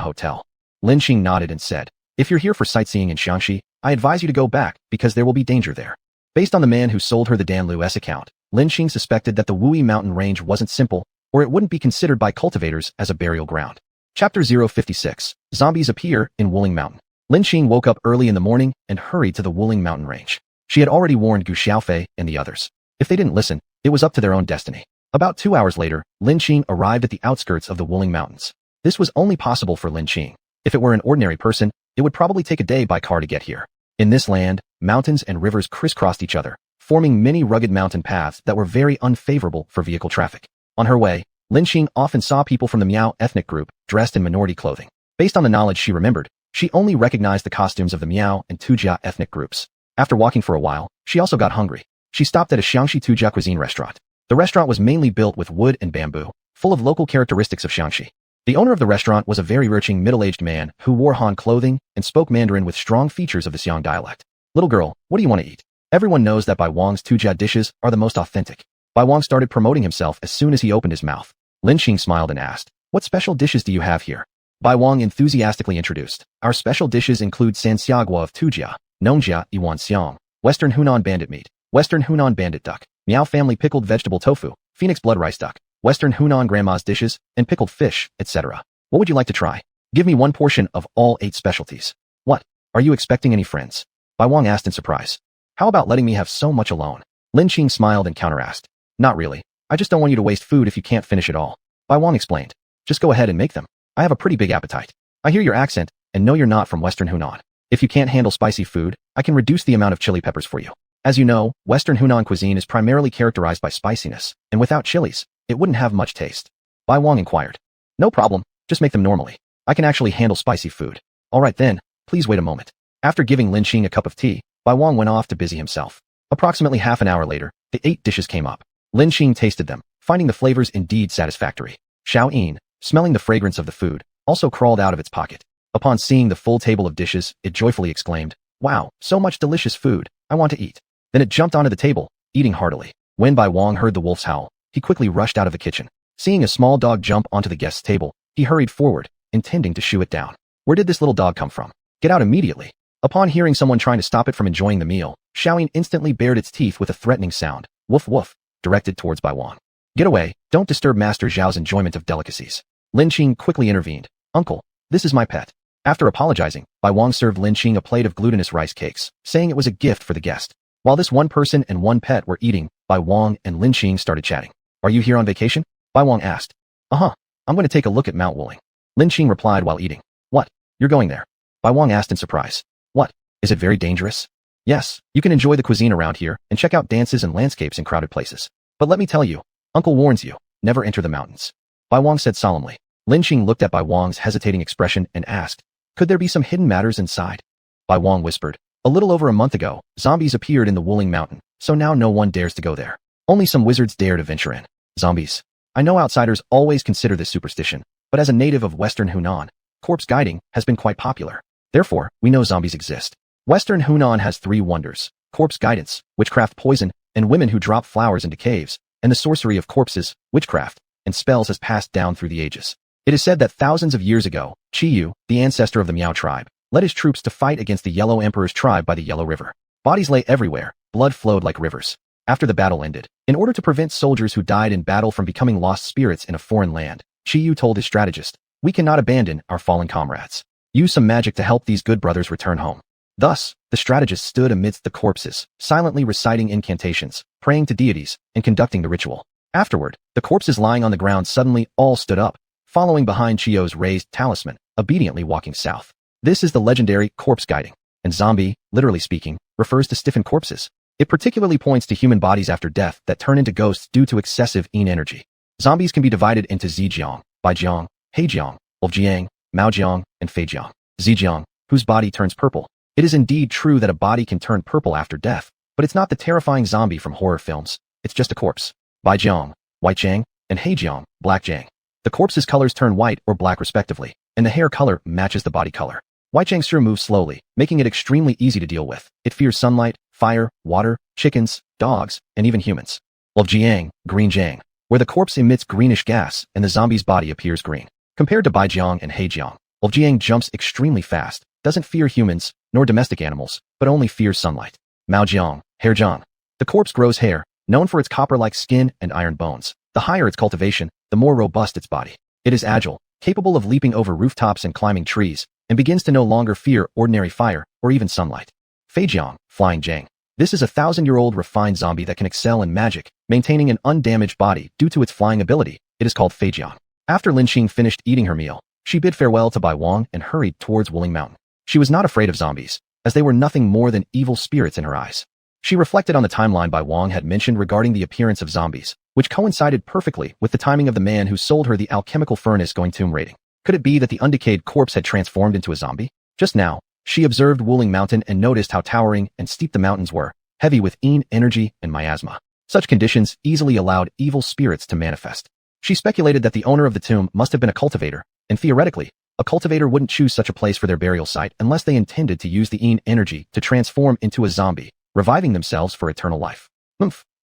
hotel? Lin Qing nodded and said, if you're here for sightseeing in Xiangxi, I advise you to go back because there will be danger there. Based on the man who sold her the Danlu S account, Lin Qing suspected that the Wui mountain range wasn't simple, or it wouldn't be considered by cultivators as a burial ground. Chapter 056. Zombies appear in Wuling Mountain. Lin Qing woke up early in the morning and hurried to the Wuling Mountain range. She had already warned Gu Xiaofei and the others. If they didn't listen, it was up to their own destiny. About 2 hours later, Lin Qing arrived at the outskirts of the Wuling Mountains. This was only possible for Lin Qing. If it were an ordinary person, it would probably take a day by car to get here. In this land, mountains and rivers crisscrossed each other, forming many rugged mountain paths that were very unfavorable for vehicle traffic. On her way, Lin Qing often saw people from the Miao ethnic group dressed in minority clothing. Based on the knowledge she remembered, she only recognized the costumes of the Miao and Tujia ethnic groups. After walking for a while, she also got hungry. She stopped at a Xiangxi Tujia cuisine restaurant. The restaurant was mainly built with wood and bamboo, full of local characteristics of Xiangxi. The owner of the restaurant was a very rich middle-aged man who wore Han clothing and spoke Mandarin with strong features of the Xiang dialect. Little girl, what do you want to eat? Everyone knows that Bai Wang's Tujia dishes are the most authentic. Bai Wang started promoting himself as soon as he opened his mouth. Lin Qing smiled and asked, what special dishes do you have here? Bai Wang enthusiastically introduced, our special dishes include Sanxiagua of Tujia, Nongjia Yuan Xiang, Western Hunan bandit meat, Western Hunan bandit duck, Miao Family pickled vegetable tofu, Phoenix blood rice duck, Western Hunan grandma's dishes, and pickled fish, etc. What would you like to try? Give me one portion of all 8 specialties. What? Are you expecting any friends? Bai Wang asked in surprise. How about letting me have so much alone? Lin Qing smiled and counter-asked. Not really. I just don't want you to waste food if you can't finish it all. Bai Wang explained. Just go ahead and make them. I have a pretty big appetite. I hear your accent and know you're not from Western Hunan. If you can't handle spicy food, I can reduce the amount of chili peppers for you. As you know, Western Hunan cuisine is primarily characterized by spiciness, and without chilies, it wouldn't have much taste. Bai Wang inquired. No problem, just make them normally. I can actually handle spicy food. Alright then, please wait a moment. After giving Lin Qing a cup of tea, Bai Wang went off to busy himself. Approximately half an hour later, the 8 dishes came up. Lin Qing tasted them, finding the flavors indeed satisfactory. Xiao Yin, smelling the fragrance of the food, also crawled out of its pocket. Upon seeing the full table of dishes, it joyfully exclaimed, wow, so much delicious food, I want to eat. Then it jumped onto the table, eating heartily. When Bai Wang heard the wolf's howl, he quickly rushed out of the kitchen. Seeing a small dog jump onto the guest's table, he hurried forward, intending to shoo it down. Where did this little dog come from? Get out immediately. Upon hearing someone trying to stop it from enjoying the meal, Xiaoyin instantly bared its teeth with a threatening sound, woof woof, directed towards Bai Wang. Get away, don't disturb Master Zhao's enjoyment of delicacies. Lin Qing quickly intervened. Uncle, this is my pet. After apologizing, Bai Wang served Lin Qing a plate of glutinous rice cakes, saying it was a gift for the guest. While this one person and one pet were eating, Bai Wang and Lin Qing started chatting. Are you here on vacation? Bai Wang asked. Uh-huh. I'm going to take a look at Mount Wuling. Lin Qing replied while eating. What? You're going there? Bai Wang asked in surprise. What? Is it very dangerous? Yes, you can enjoy the cuisine around here and check out dances and landscapes in crowded places. But let me tell you, Uncle warns you, never enter the mountains. Bai Wang said solemnly. Lin Qing looked at Bai Wang's hesitating expression and asked, could there be some hidden matters inside? Bai Wang whispered. A little over a month ago, zombies appeared in the Wuling Mountain, so now no one dares to go there. Only some wizards dare to venture in. Zombies. I know outsiders always consider this superstition, but as a native of Western Hunan, corpse guiding has been quite popular. Therefore, we know zombies exist. Western Hunan has 3 wonders: corpse guidance, witchcraft poison, and women who drop flowers into caves, and the sorcery of corpses, witchcraft, and spells has passed down through the ages. It is said that thousands of years ago, Qiyu, the ancestor of the Miao tribe, led his troops to fight against the Yellow Emperor's tribe by the Yellow River. Bodies lay everywhere, blood flowed like rivers. After the battle ended, in order to prevent soldiers who died in battle from becoming lost spirits in a foreign land, Qiyu told his strategist, we cannot abandon our fallen comrades. Use some magic to help these good brothers return home. Thus, the strategist stood amidst the corpses, silently reciting incantations, praying to deities, and conducting the ritual. Afterward, the corpses lying on the ground suddenly all stood up, following behind Chiyu's raised talisman, obediently walking south. This is the legendary corpse guiding, and zombie, literally speaking, refers to stiffened corpses. It particularly points to human bodies after death that turn into ghosts due to excessive yin energy. Zombies can be divided into Zijiang, Baijiang, Heijiang, Wolfjiang, Maojiang, and Feijiang. Zijiang, whose body turns purple. It is indeed true that a body can turn purple after death, but it's not the terrifying zombie from horror films. It's just a corpse. Baijiang, White Jiang, and Heijiang, Black Jiang. The corpse's colors turn white or black respectively, and the hair color matches the body color. White Jiangsu moves slowly, making it extremely easy to deal with. It fears sunlight, fire, water, chickens, dogs, and even humans. While Jiang, green Jiang, where the corpse emits greenish gas and the zombie's body appears green. Compared to Bai Jiang and He Jiang, while Jiang jumps extremely fast, doesn't fear humans, nor domestic animals, but only fears sunlight. Mao Jiang, hair Jiang. The corpse grows hair, known for its copper-like skin and iron bones. The higher its cultivation, the more robust its body. It is agile, capable of leaping over rooftops and climbing trees, and begins to no longer fear ordinary fire or even sunlight. Fei Jiang, flying Jiang. This is a 1,000-year-old refined zombie that can excel in magic, maintaining an undamaged body due to its flying ability. It is called Fei Jiang. After Lin Xing finished eating her meal, she bid farewell to Bai Wang and hurried towards Wuling Mountain. She was not afraid of zombies, as they were nothing more than evil spirits in her eyes. She reflected on the timeline Bai Wang had mentioned regarding the appearance of zombies, which coincided perfectly with the timing of the man who sold her the alchemical furnace going tomb raiding. Could it be that the undecayed corpse had transformed into a zombie? Just now, she observed Wuling Mountain and noticed how towering and steep the mountains were, heavy with energy and miasma. Such conditions easily allowed evil spirits to manifest. She speculated that the owner of the tomb must have been a cultivator, and theoretically, a cultivator wouldn't choose such a place for their burial site unless they intended to use the energy to transform into a zombie, reviving themselves for eternal life.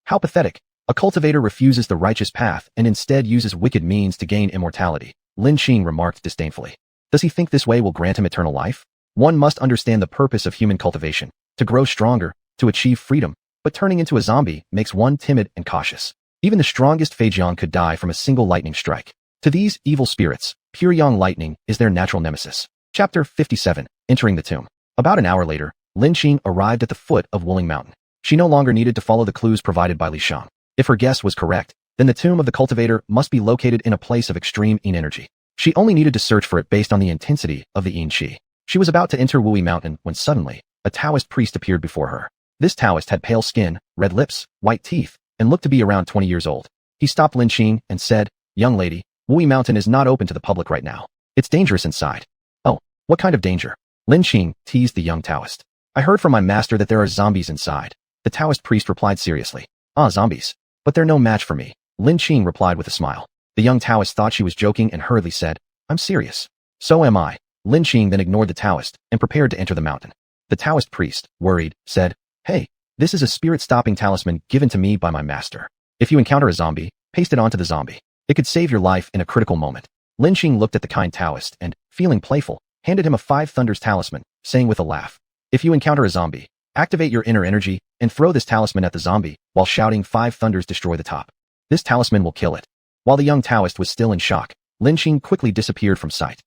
How pathetic. A cultivator refuses the righteous path and instead uses wicked means to gain immortality, Lin Xing remarked disdainfully. Does he think this way will grant him eternal life? One must understand the purpose of human cultivation, to grow stronger, to achieve freedom, but turning into a zombie makes one timid and cautious. Even the strongest Fei Jiang could die from a single lightning strike. To these evil spirits, pure yang lightning is their natural nemesis. Chapter 57, Entering the Tomb. About an hour later, Lin Xing arrived at the foot of Wuling Mountain. She no longer needed to follow the clues provided by Li Shang. If her guess was correct, then the tomb of the cultivator must be located in a place of extreme energy. She only needed to search for it based on the intensity of the qi. She was about to enter Wui Mountain when suddenly, a Taoist priest appeared before her. This Taoist had pale skin, red lips, white teeth, and looked to be around 20 years old. He stopped Lin Xing and said, "Young lady, Wui Mountain is not open to the public right now. It's dangerous inside." "Oh, what kind of danger?" Lin Xing teased the young Taoist. "I heard from my master that there are zombies inside." The Taoist priest replied seriously. "Ah, zombies. But they're no match for me." Lin Xing replied with a smile. The young Taoist thought she was joking and hurriedly said, "I'm serious." "So am I." Lin Xing then ignored the Taoist and prepared to enter the mountain. The Taoist priest, worried, said, "Hey, this is a spirit-stopping talisman given to me by my master. If you encounter a zombie, paste it onto the zombie. It could save your life in a critical moment." Lin Xing looked at the kind Taoist and, feeling playful, handed him a 5 thunders talisman, saying with a laugh, "If you encounter a zombie, activate your inner energy and throw this talisman at the zombie while shouting 5 thunders destroy the top. This talisman will kill it." While the young Taoist was still in shock, Lin Xing quickly disappeared from sight.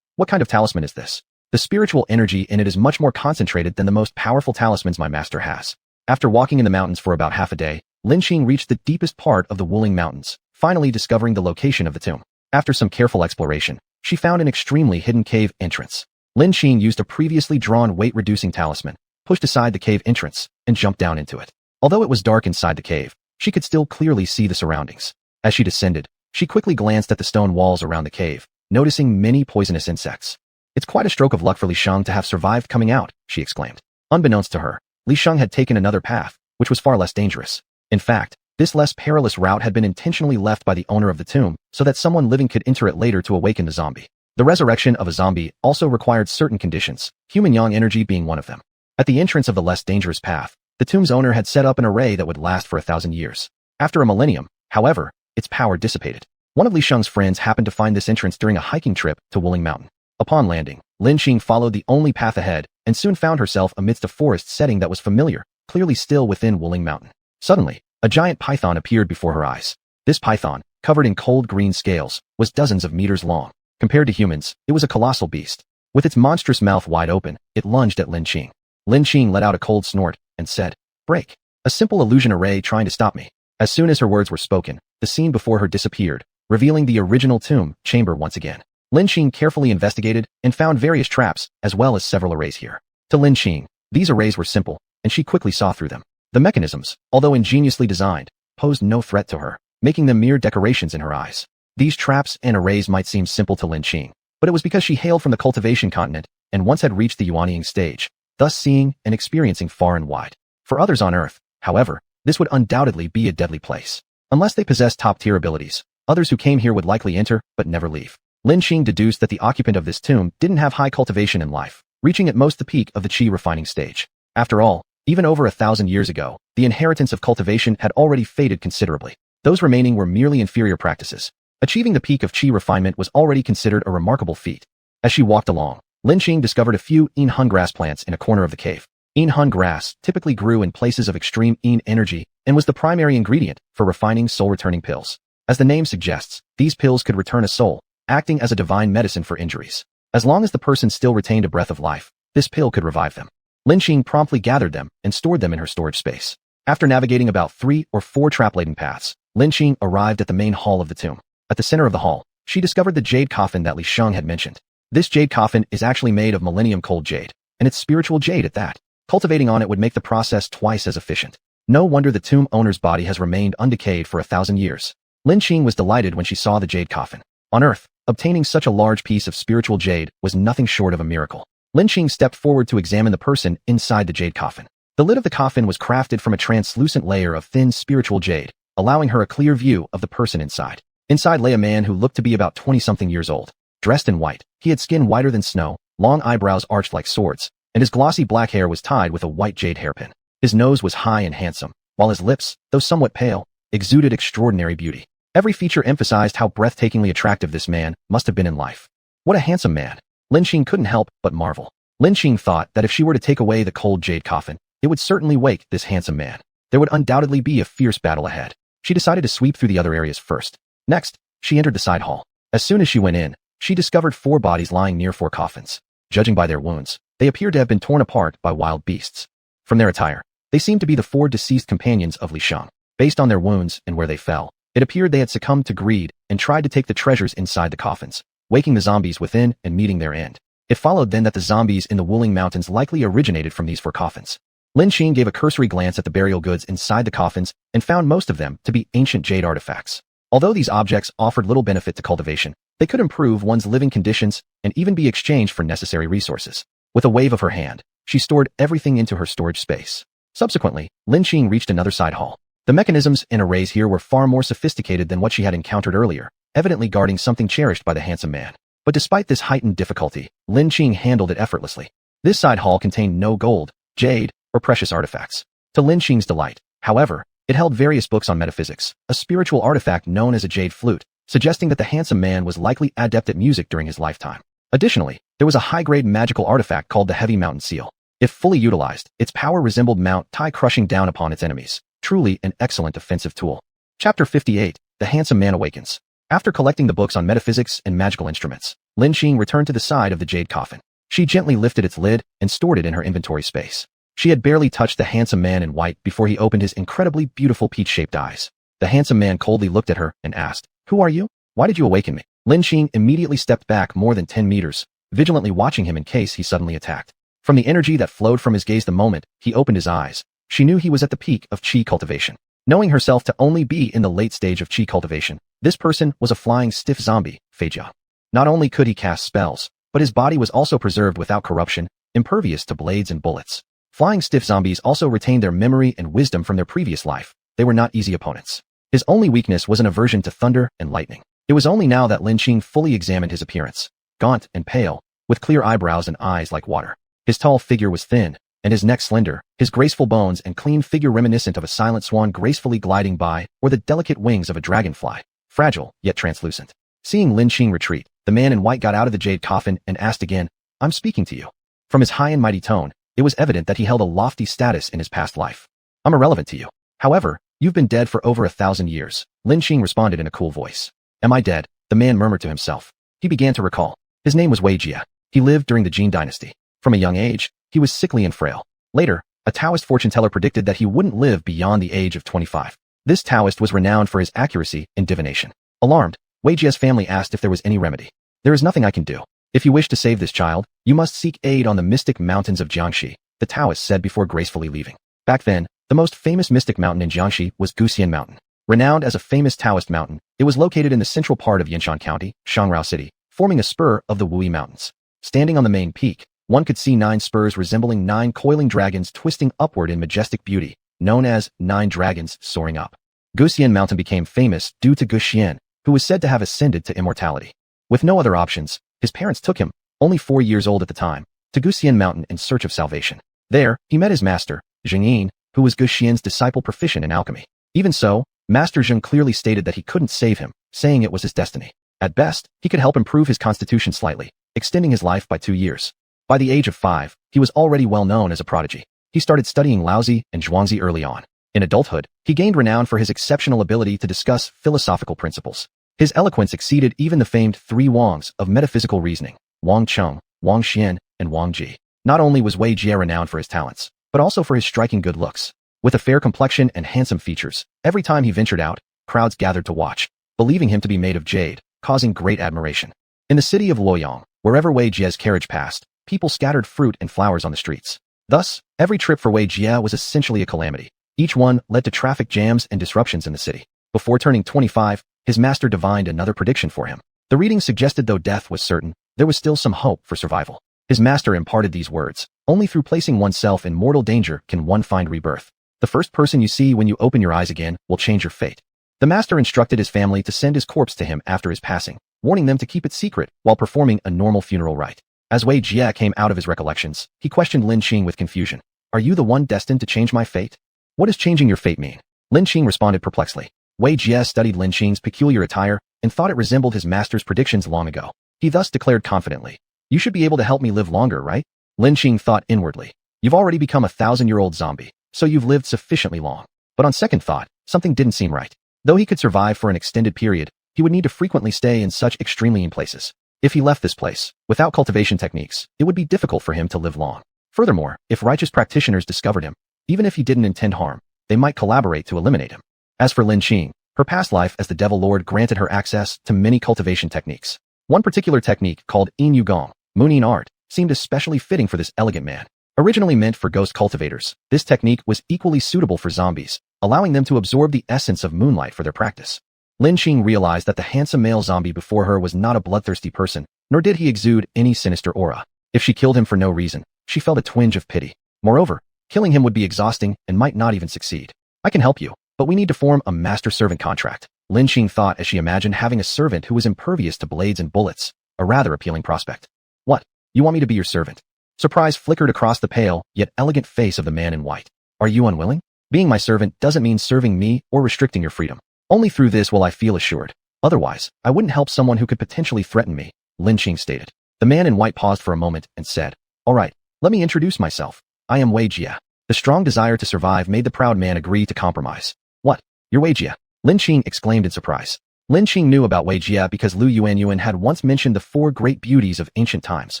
What kind of talisman is this? The spiritual energy in it is much more concentrated than the most powerful talismans my master has. After walking in the mountains for about half a day, Lin Xing reached the deepest part of the Wuling Mountains, finally discovering the location of the tomb. After some careful exploration, she found an extremely hidden cave entrance. Lin Xing used a previously drawn weight-reducing talisman, pushed aside the cave entrance, and jumped down into it. Although it was dark inside the cave, she could still clearly see the surroundings. As she descended, she quickly glanced at the stone walls around the cave, noticing many poisonous insects. "It's quite a stroke of luck for Li Shang to have survived coming out," she exclaimed. Unbeknownst to her, Li Shang had taken another path, which was far less dangerous. In fact, this less perilous route had been intentionally left by the owner of the tomb so that someone living could enter it later to awaken the zombie. The resurrection of a zombie also required certain conditions, human yang energy being one of them. At the entrance of the less dangerous path, the tomb's owner had set up an array that would last for 1,000 years. After a millennium, however, its power dissipated. One of Li Shang's friends happened to find this entrance during a hiking trip to Wuling Mountain. Upon landing, Lin Xing followed the only path ahead and soon found herself amidst a forest setting that was familiar, clearly still within Wuling Mountain. Suddenly, a giant python appeared before her eyes. This python, covered in cold green scales, was dozens of meters long. Compared to humans, it was a colossal beast. With its monstrous mouth wide open, it lunged at Lin Xing. Lin Xing let out a cold snort and said, "Break. A simple illusion array trying to stop me." As soon as her words were spoken, the scene before her disappeared, revealing the original tomb chamber once again. Lin Xing carefully investigated and found various traps as well as several arrays here. To Lin Xing, these arrays were simple, and she quickly saw through them. The mechanisms, although ingeniously designed, posed no threat to her, making them mere decorations in her eyes. These traps and arrays might seem simple to Lin Xing, but it was because she hailed from the Cultivation Continent and once had reached the Yuanying stage, thus seeing and experiencing far and wide. For others on Earth, however, this would undoubtedly be a deadly place. Unless they possess top-tier abilities, Others who came here would likely enter, but never leave. Lin deduced that the occupant of this tomb didn't have high cultivation in life, reaching at most the peak of the qi refining stage. After all, even over 1,000 years ago, the inheritance of cultivation had already faded considerably. Those remaining were merely inferior practices. Achieving the peak of qi refinement was already considered a remarkable feat. As she walked along, Lin discovered a few Hun grass plants in a corner of the cave. Hun grass typically grew in places of extreme energy and was the primary ingredient for refining soul-returning pills. As the name suggests, these pills could return a soul, acting as a divine medicine for injuries. As long as the person still retained a breath of life, this pill could revive them. Lin promptly gathered them and stored them in her storage space. After navigating about 3 or 4 trap-laden paths, Lin arrived at the main hall of the tomb. At the center of the hall, she discovered the jade coffin that Li Shang had mentioned. This jade coffin is actually made of millennium cold jade, and it's spiritual jade at that. Cultivating on it would make the process twice as efficient. No wonder the tomb owner's body has remained undecayed for 1,000 years. Lin was delighted when she saw the jade coffin. On Earth, obtaining such a large piece of spiritual jade was nothing short of a miracle. Lin stepped forward to examine the person inside the jade coffin. The lid of the coffin was crafted from a translucent layer of thin spiritual jade, allowing her a clear view of the person inside. Inside lay a man who looked to be about 20-something years old. Dressed in white, he had skin whiter than snow, long eyebrows arched like swords, and his glossy black hair was tied with a white jade hairpin. His nose was high and handsome, while his lips, though somewhat pale, exuded extraordinary beauty. Every feature emphasized how breathtakingly attractive this man must have been in life. What a handsome man! Lin couldn't help but marvel. Lin thought that if she were to take away the cold jade coffin, it would certainly wake this handsome man. There would undoubtedly be a fierce battle ahead. She decided to sweep through the other areas first. Next, she entered the side hall. As soon as she went in, she discovered 4 bodies lying near 4 coffins. Judging by their wounds, they appeared to have been torn apart by wild beasts. From their attire, they seemed to be the 4 deceased companions of Li Shang. Based on their wounds and where they fell, it appeared they had succumbed to greed and tried to take the treasures inside the coffins, waking the zombies within and meeting their end. It followed then that the zombies in the Wuling Mountains likely originated from these 4 coffins. Lin gave a cursory glance at the burial goods inside the coffins and found most of them to be ancient jade artifacts. Although these objects offered little benefit to cultivation, they could improve one's living conditions and even be exchanged for necessary resources. With a wave of her hand, she stored everything into her storage space. Subsequently, Lin reached another side hall. The mechanisms and arrays here were far more sophisticated than what she had encountered earlier, evidently guarding something cherished by the handsome man. But despite this heightened difficulty, Lin handled it effortlessly. This side hall contained no gold, jade, or precious artifacts. To Lin delight, however, it held various books on metaphysics, a spiritual artifact known as a jade flute, suggesting that the handsome man was likely adept at music during his lifetime. Additionally, there was a high-grade magical artifact called the Heavy Mountain Seal. If fully utilized, its power resembled Mount Tai crushing down upon its enemies. Truly an excellent offensive tool. Chapter 58, The Handsome Man Awakens. After collecting the books on metaphysics and magical instruments, Lin returned to the side of the jade coffin. She gently lifted its lid and stored it in her inventory space. She had barely touched the handsome man in white before he opened his incredibly beautiful peach-shaped eyes. The handsome man coldly looked at her and asked, "Who are you? Why did you awaken me?" Lin immediately stepped back more than 10 meters, vigilantly watching him in case he suddenly attacked. From the energy that flowed from his gaze the moment he opened his eyes, she knew he was at the peak of qi cultivation. Knowing herself to only be in the late stage of qi cultivation, this person was a flying stiff zombie, Feijia. Not only could he cast spells, but his body was also preserved without corruption, impervious to blades and bullets. Flying stiff zombies also retained their memory and wisdom from their previous life. They were not easy opponents. His only weakness was an aversion to thunder and lightning. It was only now that Lin fully examined his appearance. Gaunt and pale, with clear eyebrows and eyes like water. His tall figure was thin, and his neck slender, his graceful bones and clean figure reminiscent of a silent swan gracefully gliding by, or the delicate wings of a dragonfly, fragile yet translucent. Seeing Lin retreat, the man in white got out of the jade coffin and asked again, "I'm speaking to you." From his high and mighty tone, it was evident that he held a lofty status in his past life. "I'm irrelevant to you. However, you've been dead for over 1,000 years, Lin responded in a cool voice. "Am I dead?" the man murmured to himself. He began to recall. His name was Wei Jia. He lived during the Jin dynasty. From a young age, he was sickly and frail. Later, a Taoist fortune teller predicted that he wouldn't live beyond the age of 25. This Taoist was renowned for his accuracy in divination. Alarmed, Wei Jia's family asked if there was any remedy. "There is nothing I can do. If you wish to save this child, you must seek aid on the mystic mountains of Jiangxi," the Taoist said before gracefully leaving. Back then, the most famous mystic mountain in Jiangxi was Guxian Mountain. Renowned as a famous Taoist mountain, it was located in the central part of Yanshan County, Shangrao City, forming a spur of the Wui Mountains. Standing on the main peak, one could see 9 spurs resembling 9 coiling dragons twisting upward in majestic beauty, known as 9 dragons soaring up. Guxian Mountain became famous due to Guxian, who was said to have ascended to immortality. With no other options, his parents took him, only 4 years old at the time, to Guxian Mountain in search of salvation. There, he met his master, Jiang, who was Guxian's disciple proficient in alchemy. Even so, Master Jiang clearly stated that he couldn't save him, saying it was his destiny. At best, he could help improve his constitution slightly, extending his life by 2 years. By the age of 5, he was already well known as a prodigy. He started studying Laozi and Zhuangzi early on. In adulthood, he gained renown for his exceptional ability to discuss philosophical principles. His eloquence exceeded even the famed 3 Wangs of metaphysical reasoning, Wang Cheng, Wang Xian, and Wang Ji. Not only was Wei Jie renowned for his talents, but also for his striking good looks. With a fair complexion and handsome features, every time he ventured out, crowds gathered to watch, believing him to be made of jade, causing great admiration. In the city of Luoyang, wherever Wei Jie's carriage passed, people scattered fruit and flowers on the streets. Thus, every trip for Wei Jie was essentially a calamity. Each one led to traffic jams and disruptions in the city. Before turning 25, his master divined another prediction for him. The reading suggested though death was certain, there was still some hope for survival. His master imparted these words: only through placing oneself in mortal danger can one find rebirth. The first person you see when you open your eyes again will change your fate. The master instructed his family to send his corpse to him after his passing, warning them to keep it secret while performing a normal funeral rite. As Wei Jie came out of his recollections, he questioned Lin Qing with confusion. Are you the one destined to change my fate? What does changing your fate mean? Lin Qing responded perplexedly. Wei Jie studied Lin Qing's peculiar attire and thought it resembled his master's predictions long ago. He thus declared confidently, you should be able to help me live longer, right? Lin Qing thought inwardly. You've already become a 1,000-year-old zombie, so you've lived sufficiently long. But on second thought, something didn't seem right. Though he could survive for an extended period, he would need to frequently stay in such extremely mean places. If he left this place, without cultivation techniques, it would be difficult for him to live long. Furthermore, if righteous practitioners discovered him, even if he didn't intend harm, they might collaborate to eliminate him. As for Lin Qing, her past life as the Devil Lord granted her access to many cultivation techniques. One particular technique called Yin Yu Gong, Moonin art, seemed especially fitting for this elegant man. Originally meant for ghost cultivators, this technique was equally suitable for zombies, allowing them to absorb the essence of moonlight for their practice. Lin Qing realized that the handsome male zombie before her was not a bloodthirsty person, nor did he exude any sinister aura. If she killed him for no reason, she felt a twinge of pity. Moreover, killing him would be exhausting and might not even succeed. I can help you, but we need to form a master-servant contract, Lin Qing thought as she imagined having a servant who was impervious to blades and bullets, a rather appealing prospect. What? You want me to be your servant? Surprise flickered across the pale, yet elegant face of the man in white. Are you unwilling? Being my servant doesn't mean serving me or restricting your freedom. Only through this will I feel assured. Otherwise, I wouldn't help someone who could potentially threaten me, Lin Qing stated. The man in white paused for a moment and said, all right, let me introduce myself. I am Wei Jie. The strong desire to survive made the proud man agree to compromise. What? You're Wei Jie? Lin Qing exclaimed in surprise. Lin Qing knew about Wei Jie because Lu Yuanyuan had once mentioned the 4 great beauties of ancient times,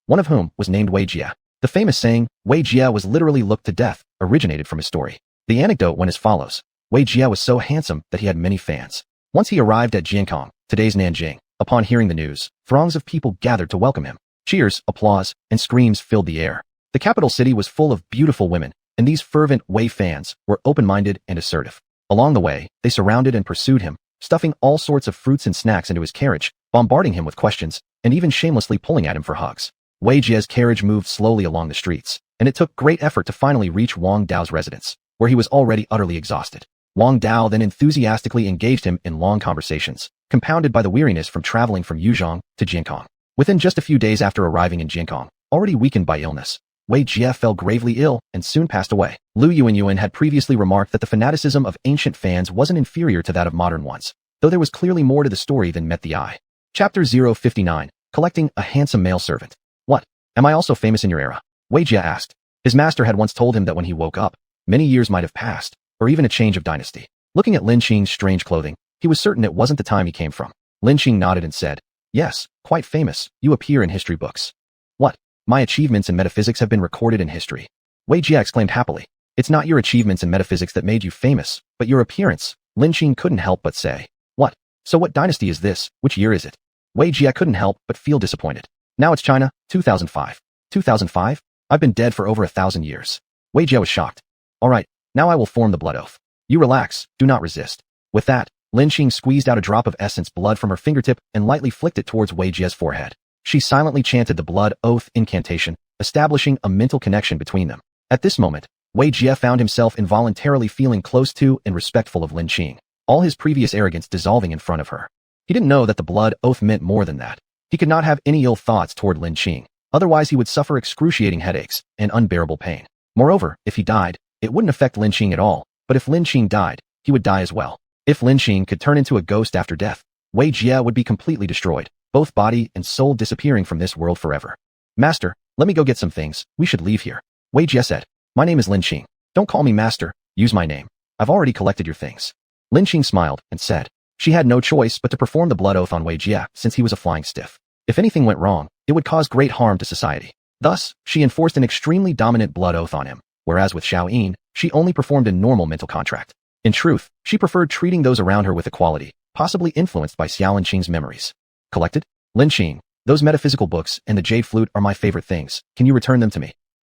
one of whom was named Wei Jie. The famous saying, Wei Jie was literally looked to death, originated from his story. The anecdote went as follows. Wei Jie was so handsome that he had many fans. Once he arrived at Jiankong, today's Nanjing, upon hearing the news, throngs of people gathered to welcome him. Cheers, applause, and screams filled the air. The capital city was full of beautiful women, and these fervent Wei fans were open-minded and assertive. Along the way, they surrounded and pursued him, stuffing all sorts of fruits and snacks into his carriage, bombarding him with questions, and even shamelessly pulling at him for hugs. Wei Jie's carriage moved slowly along the streets, and it took great effort to finally reach Wang Dao's residence, where he was already utterly exhausted. Wang Dao then enthusiastically engaged him in long conversations, compounded by the weariness from traveling from Yuzhong to Jiankong. Within just a few days after arriving in Jiankong, already weakened by illness, Wei Jie fell gravely ill and soon passed away. Lu Yuanyuan had previously remarked that the fanaticism of ancient fans wasn't inferior to that of modern ones, though there was clearly more to the story than met the eye. Chapter 059, Collecting a Handsome Male Servant. What? Am I also famous in your era? Wei Jie asked. His master had once told him that when he woke up, many years might have passed, or even a change of dynasty. Looking at Lin Qing's strange clothing, he was certain it wasn't the time he came from. Lin Qing nodded and said, yes, quite famous, you appear in history books. What? My achievements in metaphysics have been recorded in history. Wei Jie exclaimed happily. It's not your achievements in metaphysics that made you famous, but your appearance, Lin Qing couldn't help but say. What? So what dynasty is this? Which year is it? Wei Jie couldn't help but feel disappointed. Now it's China, 2005. 2005? I've been dead for over 1,000 years. Wei Jie was shocked. All right, now I will form the blood oath. You relax, do not resist. With that, Lin Qing squeezed out a drop of essence blood from her fingertip and lightly flicked it towards Wei Jie's forehead. She silently chanted the blood oath incantation, establishing a mental connection between them. At this moment, Wei Jie found himself involuntarily feeling close to and respectful of Lin Qing, all his previous arrogance dissolving in front of her. He didn't know that the blood oath meant more than that. He could not have any ill thoughts toward Lin Qing, otherwise he would suffer excruciating headaches and unbearable pain. Moreover, if he died, it wouldn't affect Lin Qing at all, but if Lin Qing died, he would die as well. If Lin Qing could turn into a ghost after death, Wei Jie would be completely destroyed, both body and soul disappearing from this world forever. Master, let me go get some things, we should leave here. Wei Jie said. My name is Lin Qing. Don't call me master, use my name. I've already collected your things. Lin Qing smiled and said. She had no choice but to perform the blood oath on Wei Jie since he was a flying stiff. If anything went wrong, it would cause great harm to society. Thus, she enforced an extremely dominant blood oath on him, whereas with Xiao Yin, she only performed a normal mental contract. In truth, she preferred treating those around her with equality, possibly influenced by Xiao Qing's memories. Collected? Lin Qing, those metaphysical books and the jade flute are my favorite things. Can you return them to me?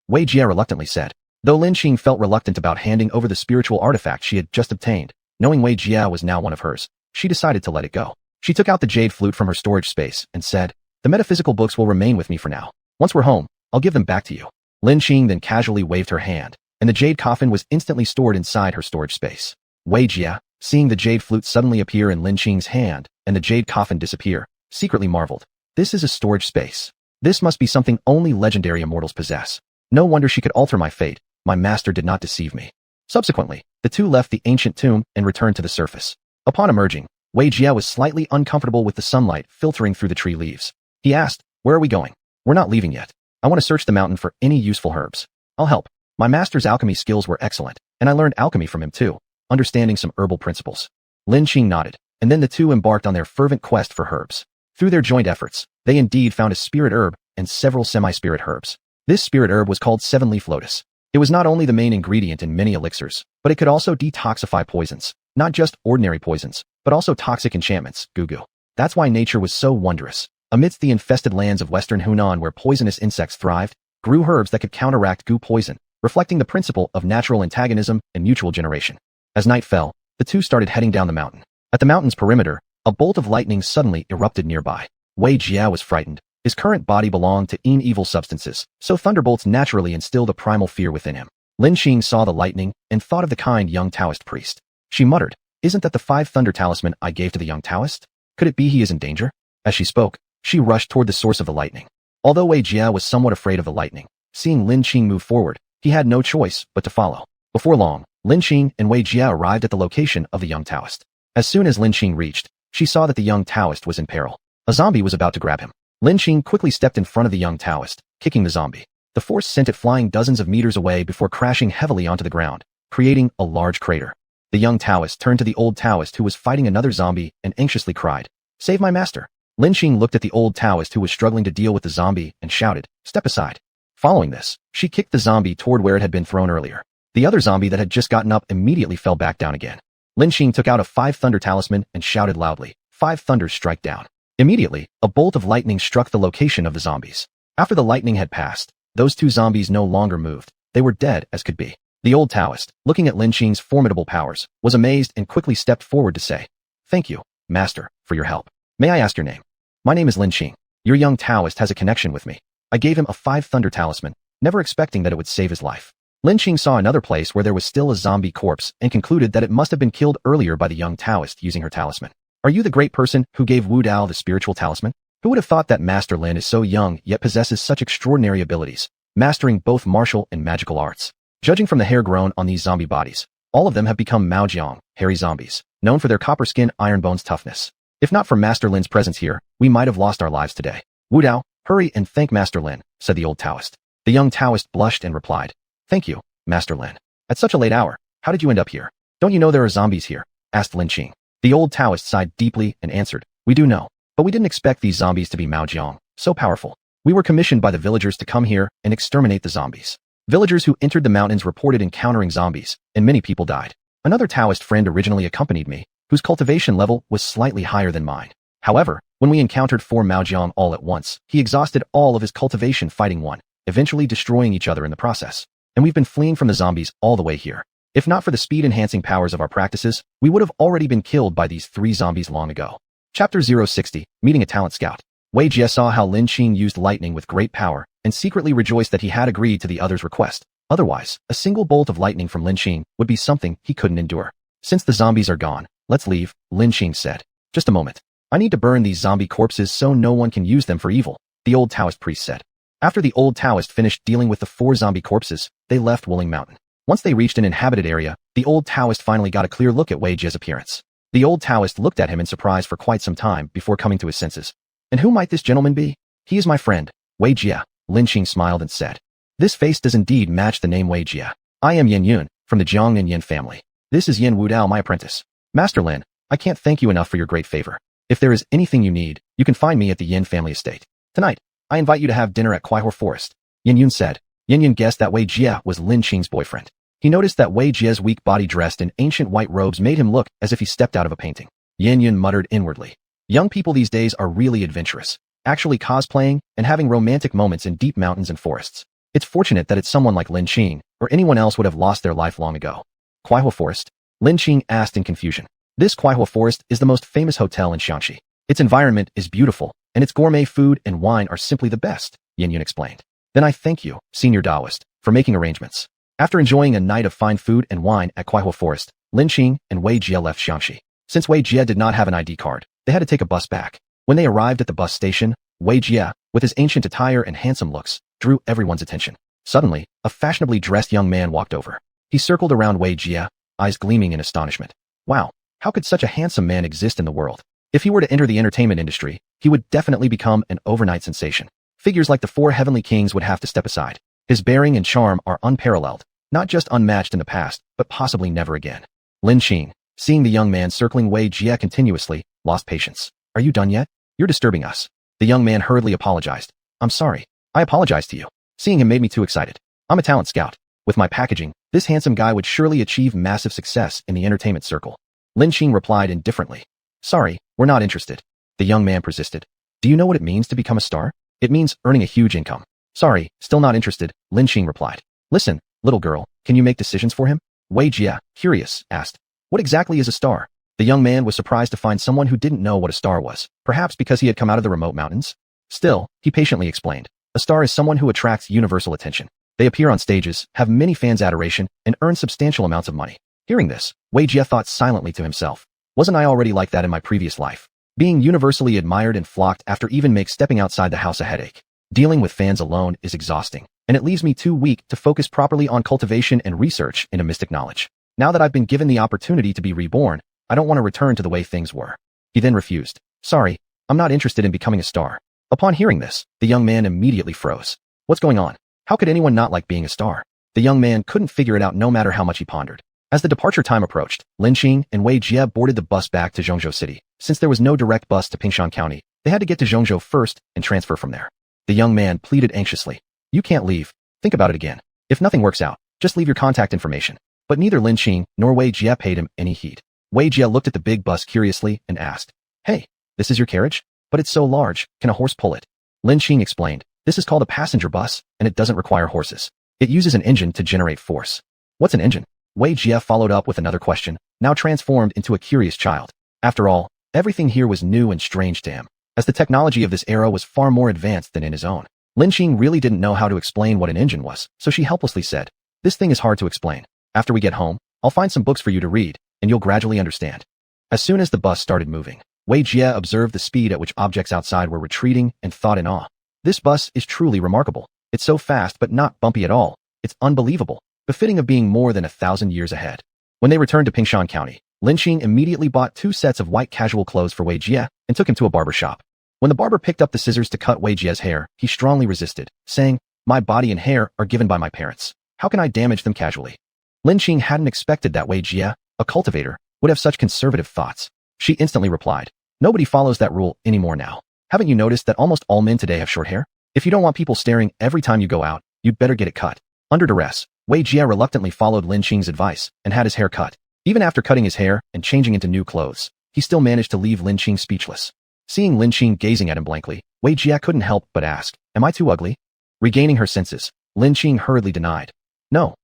Wei Jie reluctantly said. Though Lin Qing felt reluctant about handing over the spiritual artifact she had just obtained, knowing Wei Jie was now one of hers, she decided to let it go. She took out the jade flute from her storage space and said, the metaphysical books will remain with me for now. Once we're home, I'll give them back to you. Lin Qing then casually waved her hand, and the jade coffin was instantly stored inside her storage space. Wei Jie, seeing the jade flute suddenly appear in Lin Qing's hand and the jade coffin disappear, secretly marveled. This is a storage space. This must be something only legendary immortals possess. No wonder she could alter my fate. My master did not deceive me. Subsequently, the two left the ancient tomb and returned to the surface. Upon emerging, Wei Jie was slightly uncomfortable with the sunlight filtering through the tree leaves. He asked, where are we going? We're not leaving yet. I want to search the mountain for any useful herbs. I'll help. My master's alchemy skills were excellent, and I learned alchemy from him too, understanding some herbal principles. Lin Qing nodded, and then the two embarked on their fervent quest for herbs. Through their joint efforts, they indeed found a spirit herb and several semi-spirit herbs. This spirit herb was called seven-leaf lotus. It was not only the main ingredient in many elixirs, but it could also detoxify poisons, not just ordinary poisons, but also toxic enchantments, goo-goo. That's why nature was so wondrous. Amidst the infested lands of western Hunan where poisonous insects thrived, grew herbs that could counteract goo poison, reflecting the principle of natural antagonism and mutual generation. As night fell, the two started heading down the mountain. At the mountain's perimeter, a bolt of lightning suddenly erupted nearby. Wei Jie was frightened. His current body belonged to evil substances, so thunderbolts naturally instilled a primal fear within him. Lin Qing saw the lightning and thought of the kind young Taoist priest. She muttered, isn't that the 5 thunder talisman I gave to the young Taoist? Could it be he is in danger? As she spoke, she rushed toward the source of the lightning. Although Wei Jie was somewhat afraid of the lightning, seeing Lin Qing move forward, he had no choice but to follow. Before long, Lin Qing and Wei Jie arrived at the location of the young Taoist. As soon as Lin Qing reached, she saw that the young Taoist was in peril. A zombie was about to grab him. Lin Qing quickly stepped in front of the young Taoist, kicking the zombie. The force sent it flying dozens of meters away before crashing heavily onto the ground, creating a large crater. The young Taoist turned to the old Taoist who was fighting another zombie and anxiously cried, save my master. Lin Qing looked at the old Taoist who was struggling to deal with the zombie and shouted, step aside. Following this, she kicked the zombie toward where it had been thrown earlier. The other zombie that had just gotten up immediately fell back down again. Lin Qing took out a 5 thunder talisman and shouted loudly, 5 thunders strike down. Immediately, a bolt of lightning struck the location of the zombies. After the lightning had passed, those 2 zombies no longer moved. They were dead as could be. The old Taoist, looking at Lin Qing's formidable powers, was amazed and quickly stepped forward to say, thank you, master, for your help. May I ask your name? My name is Lin Qing. Your young Taoist has a connection with me. I gave him a 5 thunder talisman, never expecting that it would save his life. Lin Qing saw another place where there was still a zombie corpse and concluded that it must have been killed earlier by the young Taoist using her talisman. Are you the great person who gave Wu Dao the spiritual talisman? Who would have thought that Master Lin is so young yet possesses such extraordinary abilities, mastering both martial and magical arts? Judging from the hair grown on these zombie bodies, all of them have become Maojiang, hairy zombies, known for their copper skin iron bones toughness. If not for Master Lin's presence here, we might have lost our lives today. Wu Dao, hurry and thank Master Lin, said the old Taoist. The young Taoist blushed and replied, thank you, Master Lin. At such a late hour, how did you end up here? Don't you know there are zombies here? Asked Lin Qing. The old Taoist sighed deeply and answered, we do know, but we didn't expect these zombies to be Maojiang, so powerful. We were commissioned by the villagers to come here and exterminate the zombies. Villagers who entered the mountains reported encountering zombies, and many people died. Another Taoist friend originally accompanied me, whose cultivation level was slightly higher than mine. However, when we encountered 4 Maojiang all at once, he exhausted all of his cultivation fighting one, eventually destroying each other in the process. And we've been fleeing from the zombies all the way here. If not for the speed-enhancing powers of our practices, we would have already been killed by these 3 zombies long ago. Chapter 060, Meeting a Talent Scout. Wei Jie saw how Lin Qing used lightning with great power, and secretly rejoiced that he had agreed to the other's request. Otherwise, a single bolt of lightning from Lin Qing would be something he couldn't endure. Since the zombies are gone, let's leave, Lin Qing said. Just a moment. I need to burn these zombie corpses so no one can use them for evil, the old Taoist priest said. After the old Taoist finished dealing with the 4 zombie corpses, they left Wuling Mountain. Once they reached an inhabited area, the old Taoist finally got a clear look at Wei Jie's appearance. The old Taoist looked at him in surprise for quite some time before coming to his senses. And who might this gentleman be? He is my friend, Wei Jie, Lin Qing smiled and said. This face does indeed match the name Wei Jie. I am Yin Yun, from the Jiang and Yin family. This is Yin Wudao, my apprentice. Master Lin, I can't thank you enough for your great favor. If there is anything you need, you can find me at the Yin family estate. Tonight, I invite you to have dinner at Kuaihor Forest, Yin Yun said. Yin Yun guessed that Wei Jie was Lin Qing's boyfriend. He noticed that Wei Jie's weak body dressed in ancient white robes made him look as if he stepped out of a painting. Yin Yun muttered inwardly. Young people these days are really adventurous, actually cosplaying and having romantic moments in deep mountains and forests. It's fortunate that it's someone like Lin Qing, or anyone else would have lost their life long ago. Kuaihor Forest? Lin Qing asked in confusion. This Kuaihor Forest is the most famous hotel in Shaanxi. Its environment is beautiful, and its gourmet food and wine are simply the best, Yin Yun explained. Then I thank you, Senior Taoist, for making arrangements. After enjoying a night of fine food and wine at Kuaihor Forest, Lin Qing and Wei Jie left Shaanxi. Since Wei Jie did not have an ID card, they had to take a bus back. When they arrived at the bus station, Wei Jie, with his ancient attire and handsome looks, drew everyone's attention. Suddenly, a fashionably dressed young man walked over. He circled around Wei Jie, eyes gleaming in astonishment. Wow, how could such a handsome man exist in the world? If he were to enter the entertainment industry, he would definitely become an overnight sensation. Figures like the 4 heavenly kings would have to step aside. His bearing and charm are unparalleled, not just unmatched in the past, but possibly never again. Lin Qing, seeing the young man circling Wei Jie continuously, lost patience. Are you done yet? You're disturbing us. The young man hurriedly apologized. I'm sorry. I apologize to you. Seeing him made me too excited. I'm a talent scout. With my packaging, this handsome guy would surely achieve massive success in the entertainment circle. Lin Qing replied indifferently. Sorry, we're not interested. The young man persisted. Do you know what it means to become a star? It means earning a huge income. Sorry, still not interested, Lin Qing replied. Listen, little girl, can you make decisions for him? Wei Jie, curious, asked. What exactly is a star? The young man was surprised to find someone who didn't know what a star was, perhaps because he had come out of the remote mountains. Still, he patiently explained. A star is someone who attracts universal attention. They appear on stages, have many fans' adoration, and earn substantial amounts of money. Hearing this, Wei Jie thought silently to himself. Wasn't I already like that in my previous life? Being universally admired and flocked after even makes stepping outside the house a headache. Dealing with fans alone is exhausting, and it leaves me too weak to focus properly on cultivation and research into mystic knowledge. Now that I've been given the opportunity to be reborn, I don't want to return to the way things were. He then refused. Sorry, I'm not interested in becoming a star. Upon hearing this, the young man immediately froze. What's going on? How could anyone not like being a star? The young man couldn't figure it out no matter how much he pondered. As the departure time approached, Lin Qing and Wei Jie boarded the bus back to Zhongzhou City. Since there was no direct bus to Pingshan County, they had to get to Zhongzhou first and transfer from there. The young man pleaded anxiously. You can't leave. Think about it again. If nothing works out, just leave your contact information. But neither Lin Qing nor Wei Jie paid him any heed. Wei Jie looked at the big bus curiously and asked, Hey, this is your carriage? But it's so large, can a horse pull it? Lin Qing explained, This is called a passenger bus, and it doesn't require horses. It uses an engine to generate force. What's an engine? Wei Jie followed up with another question, now transformed into a curious child. After all, everything here was new and strange to him, as the technology of this era was far more advanced than in his own. Lin Qing really didn't know how to explain what an engine was, so she helplessly said, This thing is hard to explain. After we get home, I'll find some books for you to read, and you'll gradually understand. As soon as the bus started moving, Wei Jie observed the speed at which objects outside were retreating and thought in awe. This bus is truly remarkable. It's so fast but not bumpy at all. It's unbelievable, befitting of being more than 1,000 years ahead. When they returned to Pingshan County, Lin Qing immediately bought 2 sets of white casual clothes for Wei Jie and took him to a barber shop. When the barber picked up the scissors to cut Wei Jie's hair, he strongly resisted, saying, My body and hair are given by my parents. How can I damage them casually? Lin Qing hadn't expected that Wei Jie, a cultivator, would have such conservative thoughts. She instantly replied, Nobody follows that rule anymore now. Haven't you noticed that almost all men today have short hair? If you don't want people staring every time you go out, you'd better get it cut. Under duress, Wei Jie reluctantly followed Lin Qing's advice and had his hair cut. Even after cutting his hair and changing into new clothes, he still managed to leave Lin Qing speechless. Seeing Lin Qing gazing at him blankly, Wei Jie couldn't help but ask, Am I too ugly? Regaining her senses, Lin Qing hurriedly denied. No,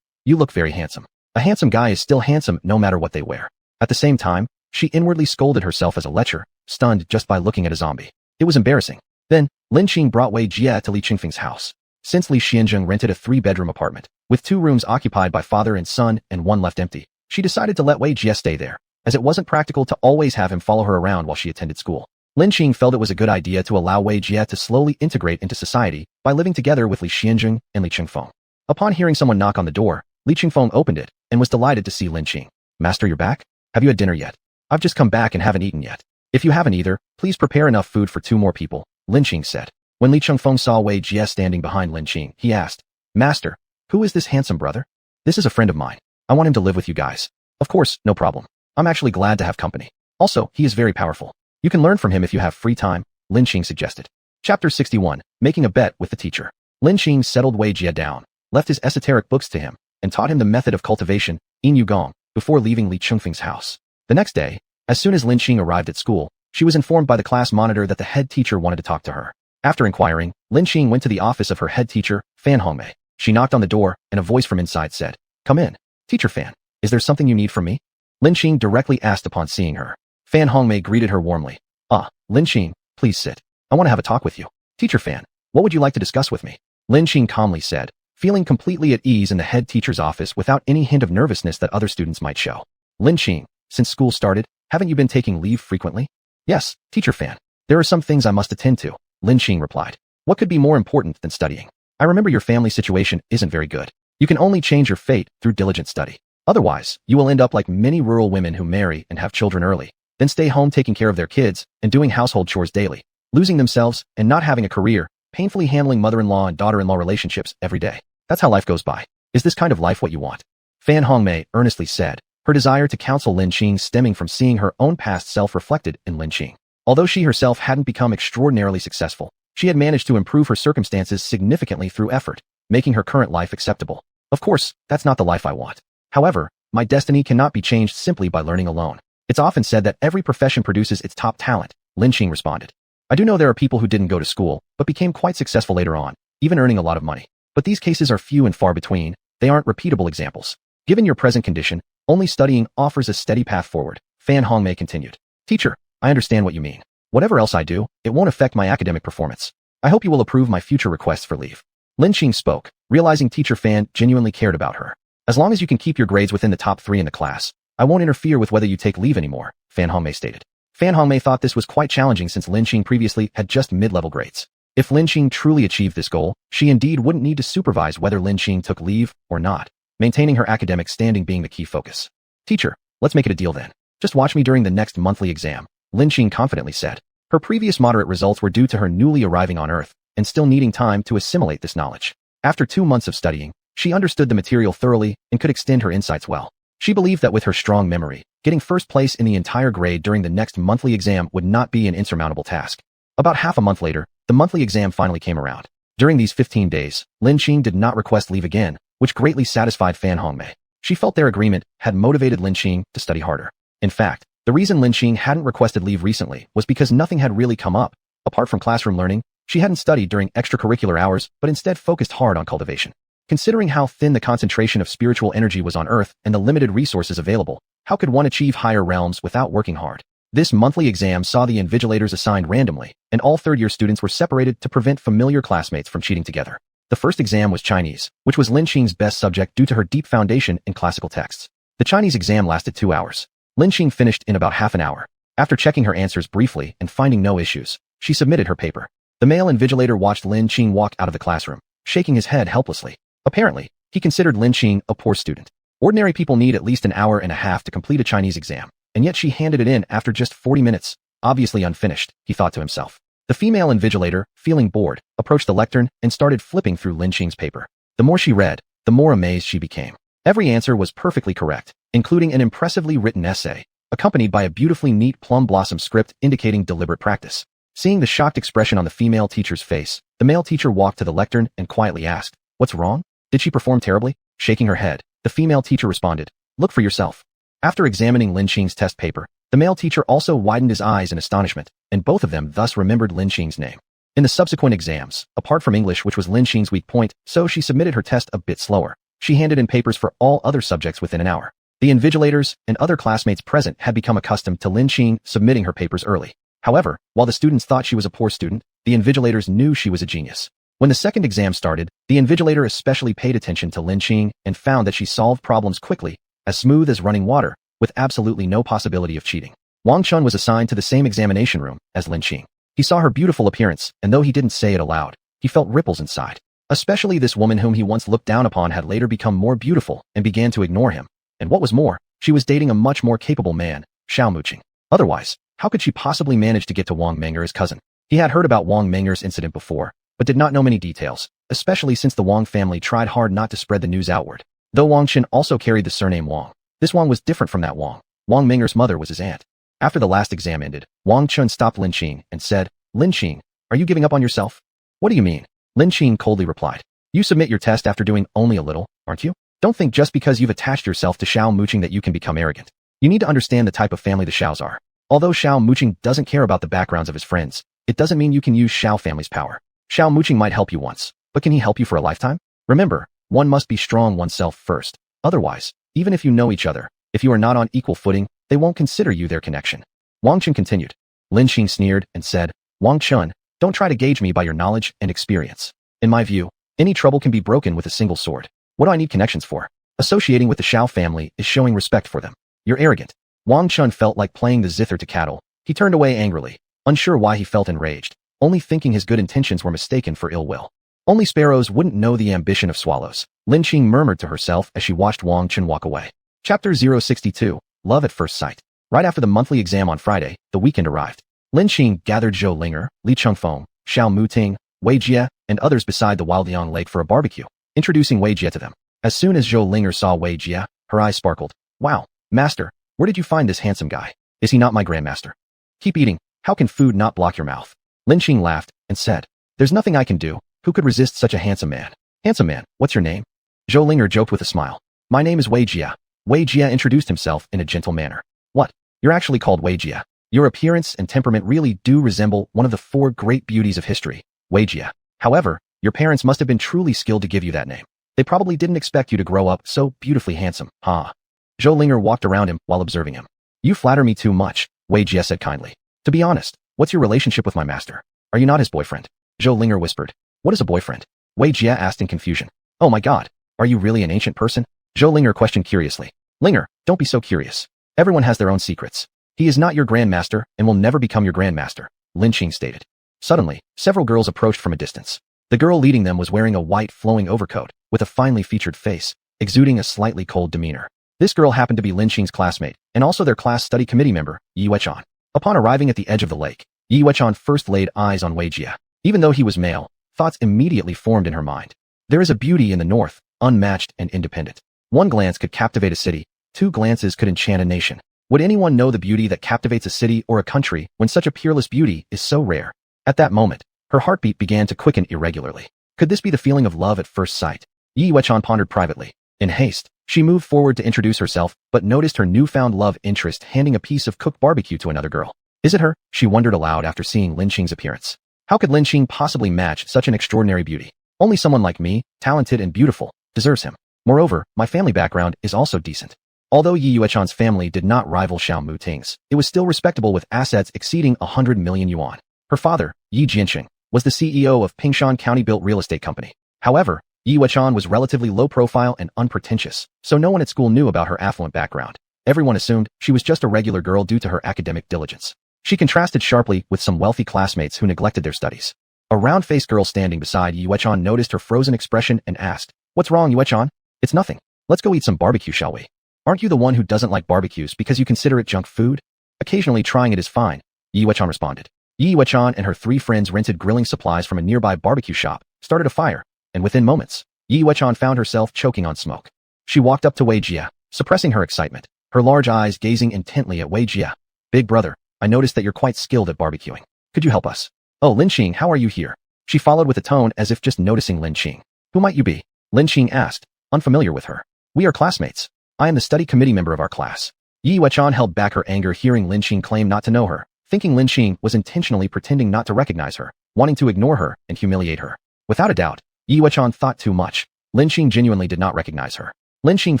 you look very handsome. A handsome guy is still handsome no matter what they wear. At the same time, she inwardly scolded herself as a lecher, stunned just by looking at a zombie. It was embarrassing. Then, Lin Qing brought Wei Jie to Li Qingfeng's house. Since Li Xianzheng rented a 3-bedroom apartment, with 2 rooms occupied by father and son and 1 left empty, she decided to let Wei Jie stay there. as it wasn't practical to always have him follow her around while she attended school. Lin Qing felt it was a good idea to allow Wei Jie to slowly integrate into society by living together with Li Xianjing and Li Qingfeng. Upon hearing someone knock on the door, Li Qingfeng opened it and was delighted to see Lin Qing. "Master, you're back? Have you had dinner yet? I've just come back and haven't eaten yet. If you haven't either, please prepare enough food for 2 more people," Lin Qing said. When Li Qingfeng saw Wei Jie standing behind Lin Qing, he asked, "Master, who is this handsome brother?" "This is a friend of mine. I want him to live with you guys." "Of course, no problem. I'm actually glad to have company. Also, he is very powerful. You can learn from him if you have free time," Lin Qing suggested. Chapter 61, Making a Bet with the Teacher. Lin Qing settled Wei Jie down, left his esoteric books to him, and taught him the method of cultivation, yin yu gong, before leaving Li Qingfeng's house. The next day, as soon as Lin Qing arrived at school, she was informed by the class monitor that the head teacher wanted to talk to her. After inquiring, Lin Qing went to the office of her head teacher, Fan Hongmei. She knocked on the door, and a voice from inside said, "Come in. Teacher Fan, is there something you need from me?" Lin Qing directly asked upon seeing her. Fan Hongmei greeted her warmly. "Ah, Lin Qing, please sit. I want to have a talk with you." "Teacher Fan, what would you like to discuss with me?" Lin Qing calmly said, feeling completely at ease in the head teacher's office without any hint of nervousness that other students might show. "Lin Qing, since school started, haven't you been taking leave frequently?" "Yes, Teacher Fan. There are some things I must attend to," Lin Qing replied. "What could be more important than studying? I remember your family situation isn't very good. You can only change your fate through diligent study. Otherwise, you will end up like many rural women who marry and have children early, then stay home taking care of their kids and doing household chores daily, losing themselves and not having a career, painfully handling mother-in-law and daughter-in-law relationships every day. That's how life goes by. Is this kind of life what you want?" Fan Hongmei earnestly said, her desire to counsel Lin Qing stemming from seeing her own past self reflected in Lin Qing. Although she herself hadn't become extraordinarily successful, she had managed to improve her circumstances significantly through effort, making her current life acceptable. "Of course, that's not the life I want. However, my destiny cannot be changed simply by learning alone. It's often said that every profession produces its top talent," Lin Qing responded. "I do know there are people who didn't go to school, but became quite successful later on, even earning a lot of money. But these cases are few and far between. They aren't repeatable examples. Given your present condition, only studying offers a steady path forward," Fan Hongmei continued. "Teacher, I understand what you mean. Whatever else I do, it won't affect my academic performance. I hope you will approve my future requests for leave." Lin Qing spoke, realizing Teacher Fan genuinely cared about her. "As long as you can keep your grades within the top 3 in the class, I won't interfere with whether you take leave anymore," Fan Hongmei stated. Fan Hongmei thought this was quite challenging since Lin Qing previously had just mid-level grades. If Lin Qing truly achieved this goal, she indeed wouldn't need to supervise whether Lin Qing took leave or not, maintaining her academic standing being the key focus. "Teacher, let's make it a deal then. Just watch me during the next monthly exam," Lin Qing confidently said. Her previous moderate results were due to her newly arriving on Earth and still needing time to assimilate this knowledge. After 2 months of studying, she understood the material thoroughly and could extend her insights well. She believed that with her strong memory, getting first place in the entire grade during the next monthly exam would not be an insurmountable task. About half a month later, the monthly exam finally came around. During these 15 days, Lin Qing did not request leave again, which greatly satisfied Fan Hongmei. She felt their agreement had motivated Lin Qing to study harder. In fact, the reason Lin Qing hadn't requested leave recently was because nothing had really come up. Apart from classroom learning, she hadn't studied during extracurricular hours but instead focused hard on cultivation. Considering how thin the concentration of spiritual energy was on Earth and the limited resources available, how could one achieve higher realms without working hard? This monthly exam saw the invigilators assigned randomly, and all third-year students were separated to prevent familiar classmates from cheating together. The first exam was Chinese, which was Lin Qing's best subject due to her deep foundation in classical texts. The Chinese exam lasted 2 hours. Lin Qing finished in about half an hour. After checking her answers briefly and finding no issues, she submitted her paper. The male invigilator watched Lin Qing walk out of the classroom, shaking his head helplessly. Apparently, he considered Lin Qing a poor student. Ordinary people need at least an hour and a half to complete a Chinese exam, and yet she handed it in after just 40 minutes, obviously unfinished, he thought to himself. The female invigilator, feeling bored, approached the lectern and started flipping through Lin Qing's paper. The more she read, the more amazed she became. Every answer was perfectly correct, including an impressively written essay, accompanied by a beautifully neat plum blossom script indicating deliberate practice. Seeing the shocked expression on the female teacher's face, the male teacher walked to the lectern and quietly asked, "What's wrong? Did she perform terribly?" Shaking her head, the female teacher responded, "Look for yourself." After examining Lin Qing's test paper, the male teacher also widened his eyes in astonishment, and both of them thus remembered Lin Qing's name. In the subsequent exams, apart from English, which was Lin Qing's weak point, so she submitted her test a bit slower. She handed in papers for all other subjects within an hour. The invigilators and other classmates present had become accustomed to Lin Qing submitting her papers early. However, while the students thought she was a poor student, the invigilators knew she was a genius. When the second exam started, the invigilator especially paid attention to Lin Qing and found that she solved problems quickly, as smooth as running water, with absolutely no possibility of cheating. Wang Chun was assigned to the same examination room as Lin Qing. He saw her beautiful appearance, and though he didn't say it aloud, he felt ripples inside. Especially this woman whom he once looked down upon had later become more beautiful and began to ignore him. And what was more, she was dating a much more capable man, Xiao Muqing. Otherwise, how could she possibly manage to get to Wang Menger's cousin? He had heard about Wang Menger's incident before, but did not know many details, especially since the Wang family tried hard not to spread the news outward. Though Wang Qin also carried the surname Wang, this Wang was different from that Wang. Wang Menger's mother was his aunt. After the last exam ended, Wang Chun stopped Lin Qing and said, "Lin Qing, are you giving up on yourself?" "What do you mean?" Lin Qing coldly replied. "You submit your test after doing only a little, aren't you? Don't think just because you've attached yourself to Xiao Muqing that you can become arrogant. You need to understand the type of family the Xiaos are. Although Xiao Muqing doesn't care about the backgrounds of his friends, it doesn't mean you can use Xiao family's power. Xiao Muqing might help you once, but can he help you for a lifetime? Remember, one must be strong oneself first. Otherwise, even if you know each other, if you are not on equal footing, they won't consider you their connection." Wang Chun continued. Lin Qing sneered and said, "Wang Chun, don't try to gauge me by your knowledge and experience. In my view, any trouble can be broken with a single sword. What do I need connections for? Associating with the Xiao family is showing respect for them. You're arrogant." Wang Chun felt like playing the zither to cattle. He turned away angrily, unsure why he felt enraged, only thinking his good intentions were mistaken for ill will. Only sparrows wouldn't know the ambition of swallows, Lin Qing murmured to herself as she watched Wang Chun walk away. Chapter 062, Love at First Sight. Right after the monthly exam on Friday, the weekend arrived. Lin Qing gathered Zhou Linger, Li Chengfeng, Xiao Muting, Wei Jie, and others beside the Wildiang Lake for a barbecue, introducing Wei Jie to them. As soon as Zhou Linger saw Wei Jie, her eyes sparkled. "Wow, master, where did you find this handsome guy? Is he not my grandmaster? Keep eating, how can food not block your mouth?" Lin Qing laughed and said, "There's nothing I can do. Who could resist such a handsome man?" "Handsome man, what's your name?" Zhou Linger joked with a smile. "My name is Wei Jie." Wei Jie introduced himself in a gentle manner. "What? You're actually called Wei Jie. Your appearance and temperament really do resemble one of the four great beauties of history, Wei Jie. However, your parents must have been truly skilled to give you that name. They probably didn't expect you to grow up so beautifully handsome, huh?" Zhou Linger walked around him while observing him. "You flatter me too much," Wei Jie said kindly. "To be honest, what's your relationship with my master? Are you not his boyfriend?" Zhou Linger whispered. "What is a boyfriend?" Wei Jie asked in confusion. "Oh my god, are you really an ancient person?" Zhou Linger questioned curiously. "Linger, don't be so curious. Everyone has their own secrets. He is not your grandmaster and will never become your grandmaster," Lin Qing stated. Suddenly, several girls approached from a distance. The girl leading them was wearing a white flowing overcoat, with a finely featured face, exuding a slightly cold demeanor. This girl happened to be Lin Qing's classmate, and also their class study committee member, Yi Weichan. Upon arriving at the edge of the lake, Yi Weichan first laid eyes on Wei Jie. Even though he was male, thoughts immediately formed in her mind. There is a beauty in the north, unmatched and independent. One glance could captivate a city, two glances could enchant a nation. Would anyone know the beauty that captivates a city or a country when such a peerless beauty is so rare? At that moment, her heartbeat began to quicken irregularly. Could this be the feeling of love at first sight? Yi Weichan pondered privately. In haste, she moved forward to introduce herself, but noticed her newfound love interest handing a piece of cooked barbecue to another girl. Is it her? She wondered aloud after seeing Lin Qing's appearance. How could Lin Qing possibly match such an extraordinary beauty? Only someone like me, talented and beautiful, deserves him. Moreover, my family background is also decent. Although Yi Yuechan's family did not rival Xiao Muting's, it was still respectable with assets exceeding 100 million yuan. Her father, Yi Jianqing, was the CEO of Pingshan County-built real estate company. However, Yi Yuechan was relatively low-profile and unpretentious, so no one at school knew about her affluent background. Everyone assumed she was just a regular girl due to her academic diligence. She contrasted sharply with some wealthy classmates who neglected their studies. A round-faced girl standing beside Yi Yuechan noticed her frozen expression and asked, "What's wrong, Yuechan?" "It's nothing. Let's go eat some barbecue, shall we?" "Aren't you the one who doesn't like barbecues because you consider it junk food?" "Occasionally trying it is fine," Yi Yuechan responded. Yi Yuechan and her three friends rented grilling supplies from a nearby barbecue shop, started a fire, and within moments, Yi Yuechan found herself choking on smoke. She walked up to Wei Jie, suppressing her excitement, her large eyes gazing intently at Wei Jie. "Big brother, I noticed that you're quite skilled at barbecuing. Could you help us?" "Oh, Lin Qing, how are you here?" She followed with a tone as if just noticing Lin Qing. "Who might you be?" Lin Qing asked, unfamiliar with her. "We are classmates. I am the study committee member of our class." Yi Yuechan held back her anger hearing Lin Qing claim not to know her, thinking Lin Qing was intentionally pretending not to recognize her, wanting to ignore her and humiliate her. Without a doubt, Yi Yuechan thought too much. Lin Qing genuinely did not recognize her. Lin Qing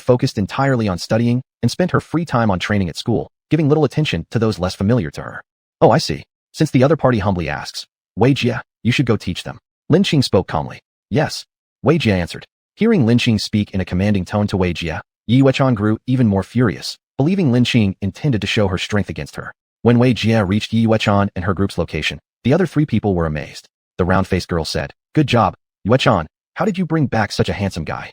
focused entirely on studying and spent her free time on training at school, giving little attention to those less familiar to her. "Oh, I see. Since the other party humbly asks, Wei Jie, you should go teach them." Lin Qing spoke calmly. "Yes." Wei Jie answered. Hearing Lin Qing speak in a commanding tone to Wei Jie, Yi Yuechan grew even more furious. believing Lin Qing intended to show her strength against her. When Wei Jia reached Yi Yuechan and her group's location, the other three people were amazed. The round-faced girl said, "Good job, Yuechan. How did you bring back such a handsome guy?"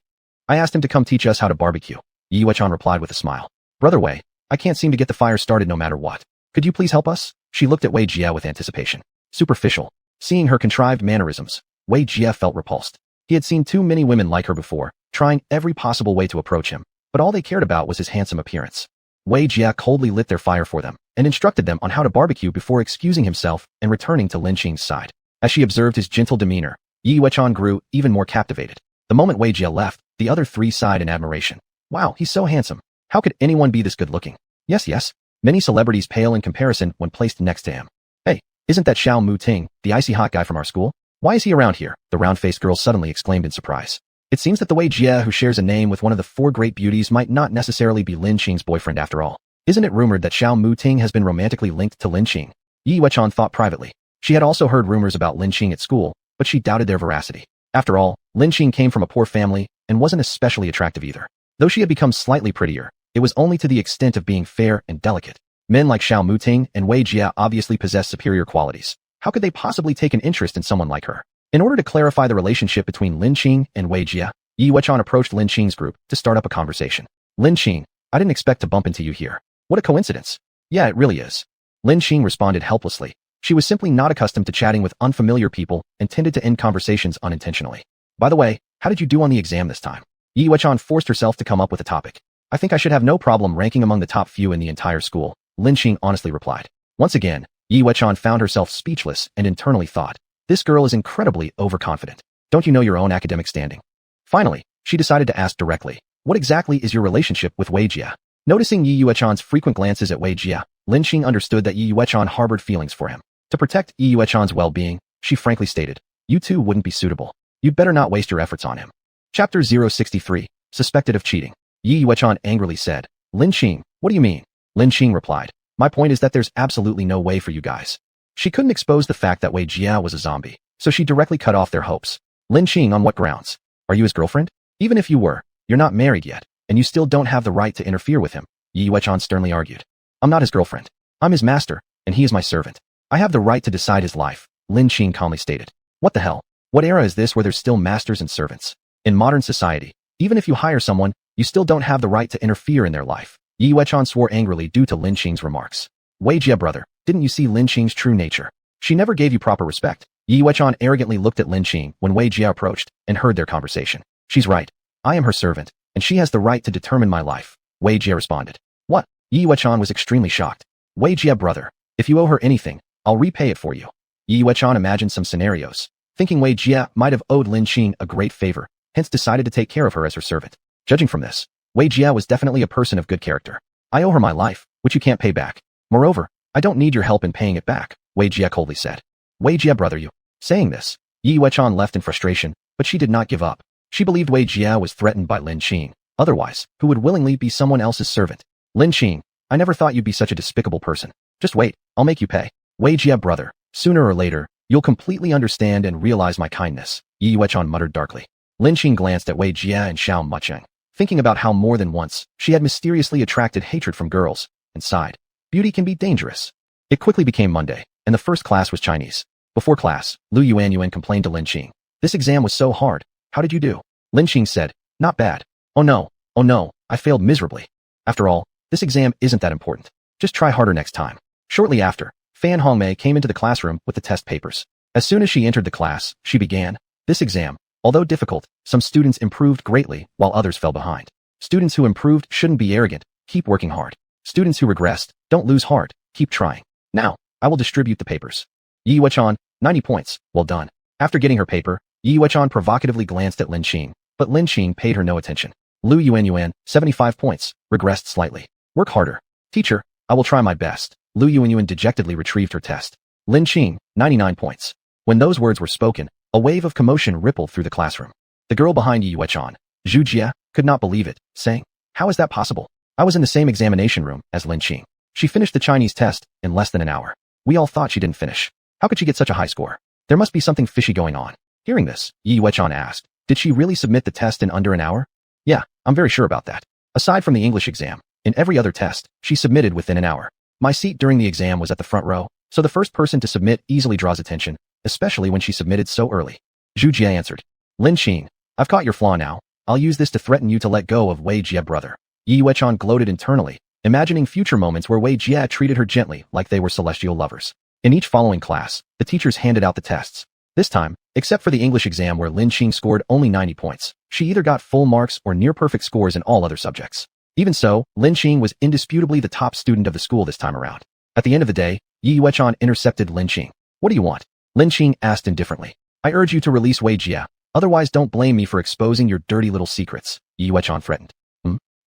"I asked him to come teach us how to barbecue," Yi Yuechan replied with a smile. "Brother Wei, I can't seem to get the fire started no matter what. Could you please help us?" She looked at Wei Jia with anticipation. Superficial. Seeing her contrived mannerisms, Wei Jia felt repulsed. He had seen too many women like her before, trying every possible way to approach him, but all they cared about was his handsome appearance. Wei Jia coldly lit their fire for them and instructed them on how to barbecue before excusing himself and returning to Lin Qing's side. As she observed his gentle demeanor, Yi Yuechan grew even more captivated. The moment Wei Jia left, the other three sighed in admiration. "Wow, he's so handsome. How could anyone be this good-looking?" Yes. Many celebrities pale in comparison when placed next to him. "Hey, isn't that Xiao Mu Ting, the icy hot guy from our school? Why is he around here?" The round-faced girl suddenly exclaimed in surprise. It seems that the Wei Jia who shares a name with one of the four great beauties might not necessarily be Lin Qing's boyfriend after all. Isn't it rumored that Xiao Mu Ting has been romantically linked to Lin Qing? Yi Yuechan thought privately. She had also heard rumors about Lin Qing at school, but she doubted their veracity. After all, Lin Qing came from a poor family and wasn't especially attractive either. Though she had become slightly prettier, it was only to the extent of being fair and delicate. Men like Xiao Mu Ting and Wei Jia obviously possess superior qualities. How could they possibly take an interest in someone like her? In order to clarify the relationship between Lin Qing and Wei Jia, Yi Yuechan approached Lin Qing's group to start up a conversation. "Lin Qing, I didn't expect to bump into you here. What a coincidence." "Yeah, it really is." Lin Qing responded helplessly. She was simply not accustomed to chatting with unfamiliar people and tended to end conversations unintentionally. "By the way, how did you do on the exam this time?" Yi Yuechan forced herself to come up with a topic. "I think I should have no problem ranking among the top few in the entire school," Lin Qing honestly replied. Once again, Yi Yuechan found herself speechless and internally thought, "This girl is incredibly overconfident. Don't you know your own academic standing?" Finally, she decided to ask directly, "What exactly is your relationship with Wei Jia?" Noticing Yi Yuechan's frequent glances at Wei Jia, Lin Qing understood that Yi Yuechan harbored feelings for him. To protect Yi Yuechan's well-being, she frankly stated, "You two wouldn't be suitable. You'd better not waste your efforts on him." Chapter 063, Suspected of Cheating. Yi Yuechan angrily said, "Lin Qing, what do you mean?" Lin Qing replied, "My point is that there's absolutely no way for you guys." She couldn't expose the fact that Wei Jia was a zombie, so she directly cut off their hopes. "Lin Qing, on what grounds? Are you his girlfriend? Even if you were, you're not married yet, and you still don't have the right to interfere with him," Yi Yuechan sternly argued. "I'm not his girlfriend. I'm his master, and he is my servant. I have the right to decide his life," Lin Qing calmly stated. "What the hell? What era is this where there's still masters and servants? In modern society, even if you hire someone, you still don't have the right to interfere in their life." Yi Yuechan swore angrily due to Lin Qing's remarks. "Wei Jia, brother, didn't you see Lin Qing's true nature? She never gave you proper respect." Yi Yuechan arrogantly looked at Lin Qing when Wei Jia approached and heard their conversation. "She's right. I am her servant, and she has the right to determine my life," Wei Jia responded. "What?" Yi Yuechan was extremely shocked. "Wei Jia, brother, if you owe her anything, I'll repay it for you." Yi Yuechan imagined some scenarios, thinking Wei Jia might have owed Lin Qing a great favor, hence decided to take care of her as her servant. Judging from this, Wei Jia was definitely a person of good character. "I owe her my life, which you can't pay back. Moreover, I don't need your help in paying it back," Wei Jia coldly said. "Wei Jia, brother, you." Saying this, Yi Yuechan left in frustration, but she did not give up. She believed Wei Jia was threatened by Lin Qing. Otherwise, who would willingly be someone else's servant? "Lin Qing, I never thought you'd be such a despicable person. Just wait, I'll make you pay." "Wei Jia, brother, sooner or later, you'll completely understand and realize my kindness," Yi Yuechan muttered darkly. Lin Qing glanced at Wei Jia and Xiao Mucheng, thinking about how more than once she had mysteriously attracted hatred from girls, and sighed. Beauty can be dangerous. It quickly became Monday, and the first class was Chinese. Before class, Lu Yuanyuan complained to Lin Qing. "This exam was so hard. How did you do?" Lin Qing said, "Not bad." Oh no, I failed miserably." "After all, this exam isn't that important. Just try harder next time." Shortly after, Fan Hongmei came into the classroom with the test papers. As soon as she entered the class, she began. This exam, although difficult, some students improved greatly while others fell behind. Students who improved shouldn't be arrogant, keep working hard. Students who regressed, don't lose heart, keep trying. Now, I will distribute the papers. Yi Yuechan, 90 points, well done. After getting her paper, Yi Yuechan provocatively glanced at Lin Qing, but Lin Qing paid her no attention. Lu Yuanyuan, 75 points, regressed slightly. Work harder. Teacher, I will try my best. Lu Yuanyuan dejectedly retrieved her test. Lin Qing, 99 points. When those words were spoken, a wave of commotion rippled through the classroom. The girl behind Yi Yuechan, Zhu Jia, could not believe it, saying, "How is that possible? I was in the same examination room as Lin Qing. She finished the Chinese test in less than an hour. We all thought she didn't finish. How could she get such a high score? There must be something fishy going on." Hearing this, Yi Yuechan asked, "Did she really submit the test in under an hour?" "Yeah, I'm very sure about that. Aside from the English exam, In every other test, she submitted within an hour. My seat during the exam was at the front row, so the first person to submit easily draws attention, especially when she submitted so early. Zhu Jie answered. Lin Qing, I've caught your flaw now. I'll use this to threaten you to let go of Wei Jie brother. Yi Yuechan gloated internally, imagining future moments where Wei Jie treated her gently like they were celestial lovers. In each following class, the teachers handed out the tests. This time, except for the English exam where Lin Qing scored only 90 points, she either got full marks or near-perfect scores in all other subjects. Even so, Lin Qing was indisputably the top student of the school this time around. At the end of the day, Yi Yuechan intercepted Lin Qing. What do you want? Lin Qing asked indifferently. I urge you to release Wei Jie, otherwise don't blame me for exposing your dirty little secrets, Yi Yuechan threatened.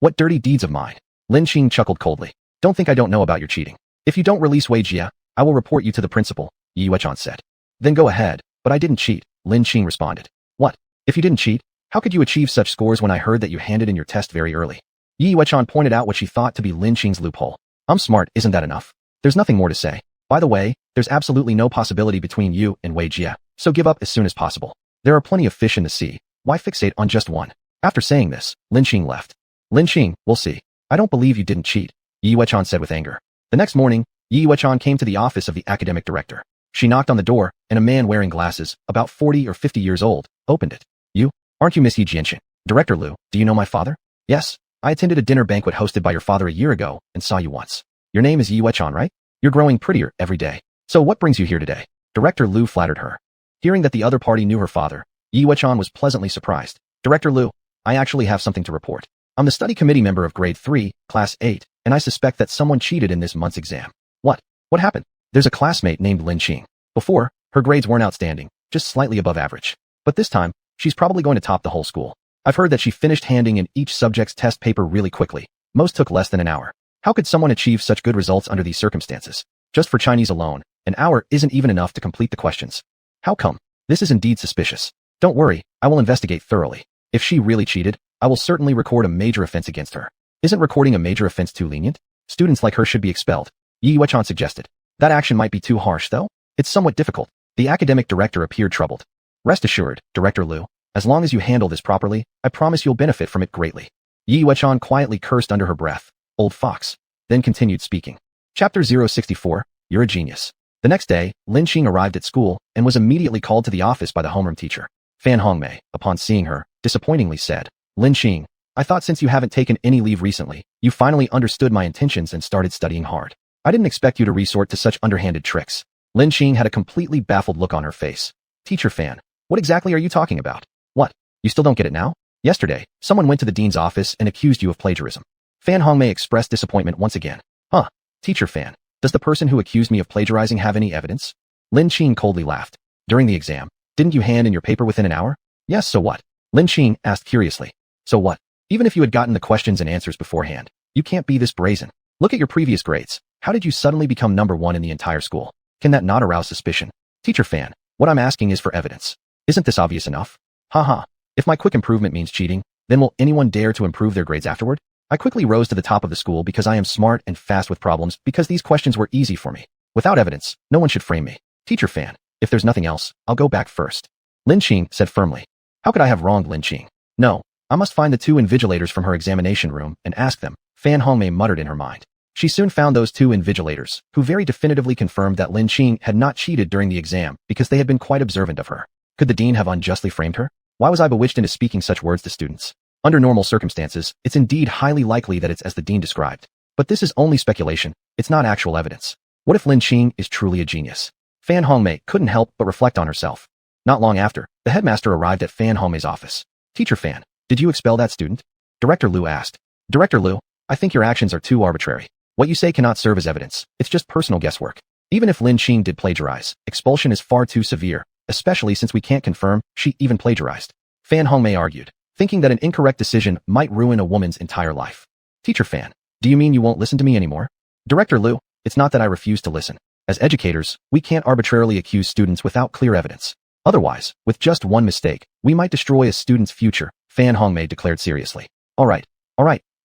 What dirty deeds of mine? Lin Qing chuckled coldly. Don't think I don't know about your cheating. If you don't release Wei Jie, I will report you to the principal, Yi Yuechan said. Then go ahead, but I didn't cheat, Lin Qing responded. What? If you didn't cheat, how could you achieve such scores when I heard that you handed in your test very early? Yi Yuechan pointed out what she thought to be Lin Qing's loophole. I'm smart, isn't that enough? There's nothing more to say. By the way, there's absolutely no possibility between you and Wei Jie, so give up as soon as possible. There are plenty of fish in the sea. Why fixate on just one? After saying this, Lin Qing left. Lin Qing, we'll see. I don't believe you didn't cheat, Yi Yuechan said with anger. The next morning, Yi Yuechan came to the office of the academic director. She knocked on the door, and a man wearing glasses, about 40 or 50 years old, opened it. You? Aren't you Miss Yi Jianxin? Director Liu, do you know my father? Yes. I attended a dinner banquet hosted by your father a year ago and saw you once. Your name is Yi Yuechan, right? You're growing prettier every day. So what brings you here today? Director Liu flattered her. Hearing that the other party knew her father, Yi Yuechan was pleasantly surprised. Director Liu, I actually have something to report. I'm the study committee member of grade 3, class 8, and I suspect that someone cheated in this month's exam. What? What happened? There's a classmate named Lin Qing. Before, her grades weren't outstanding, just slightly above average. But this time, she's probably going to top the whole school. I've heard that she finished handing in each subject's test paper really quickly. Most took less than an hour. How could someone achieve such good results under these circumstances? Just for Chinese alone, an hour isn't even enough to complete the questions. How come? This is indeed suspicious. Don't worry, I will investigate thoroughly. If she really cheated, I will certainly record a major offense against her. Isn't recording a major offense too lenient? Students like her should be expelled, Yi Yuechan suggested. That action might be too harsh, though. It's somewhat difficult. The academic director appeared troubled. Rest assured, Director Liu, as long as you handle this properly, I promise you'll benefit from it greatly. Yi Yuechan quietly cursed under her breath. Old fox. Then continued speaking. Chapter 064, You're a Genius. The next day, Lin Qing arrived at school and was immediately called to the office by the homeroom teacher. Fan Hongmei, upon seeing her, disappointingly said, Lin Qing, I thought since you haven't taken any leave recently, you finally understood my intentions and started studying hard. I didn't expect you to resort to such underhanded tricks. Lin Qing had a completely baffled look on her face. Teacher Fan, what exactly are you talking about? What? You still don't get it now? Yesterday, someone went to the dean's office and accused you of plagiarism. Fan Hongmei expressed disappointment once again. Huh? Teacher Fan, does the person who accused me of plagiarizing have any evidence? Lin Qing coldly laughed. During the exam, didn't you hand in your paper within an hour? Yes, so what? Lin Qing asked curiously. So what? Even if you had gotten the questions and answers beforehand, you can't be this brazen. Look at your previous grades. How did you suddenly become number 1 in the entire school? Can that not arouse suspicion? Teacher Fan, what I'm asking is for evidence. Isn't this obvious enough? Haha. If my quick improvement means cheating, then will anyone dare to improve their grades afterward? I quickly rose to the top of the school because I am smart and fast with problems because these questions were easy for me. Without evidence, no one should frame me. Teacher Fan, if there's nothing else, I'll go back first. Lin Qing said firmly. How could I have wronged Lin Qing? No, I must find the 2 invigilators from her examination room and ask them, Fan Hongmei muttered in her mind. She soon found those 2 invigilators, who very definitively confirmed that Lin Qing had not cheated during the exam because they had been quite observant of her. Could the dean have unjustly framed her? Why was I bewitched into speaking such words to students? Under normal circumstances, it's indeed highly likely that it's as the dean described. But this is only speculation, it's not actual evidence. What if Lin Qing is truly a genius? Fan Hongmei couldn't help but reflect on herself. Not long after, the headmaster arrived at Fan Hongmei's office. Teacher Fan, did you expel that student? Director Liu asked. Director Liu, I think your actions are too arbitrary. What you say cannot serve as evidence, it's just personal guesswork. Even if Lin Qing did plagiarize, expulsion is far too severe, especially since we can't confirm she even plagiarized. Fan Hongmei argued, thinking that an incorrect decision might ruin a woman's entire life. Teacher Fan, do you mean you won't listen to me anymore? Director Liu, it's not that I refuse to listen. As educators, we can't arbitrarily accuse students without clear evidence. Otherwise, with just one mistake, we might destroy a student's future, Fan Hongmei declared seriously. All right,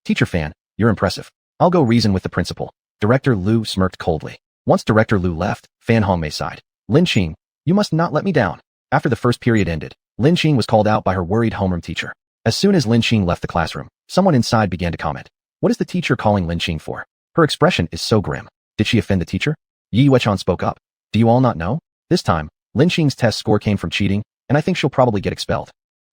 Teacher Fan, you're impressive. I'll go reason with the principal. Director Liu smirked coldly. Once Director Liu left, Fan Hongmei sighed. Lin Qing, you must not let me down. After the first period ended, Lin Qing was called out by her worried homeroom teacher. As soon as Lin Qing left the classroom, someone inside began to comment. What is the teacher calling Lin Qing for? Her expression is so grim. Did she offend the teacher? Yi Yuechan spoke up. Do you all not know? This time, Lin Qing's test score came from cheating, and I think she'll probably get expelled.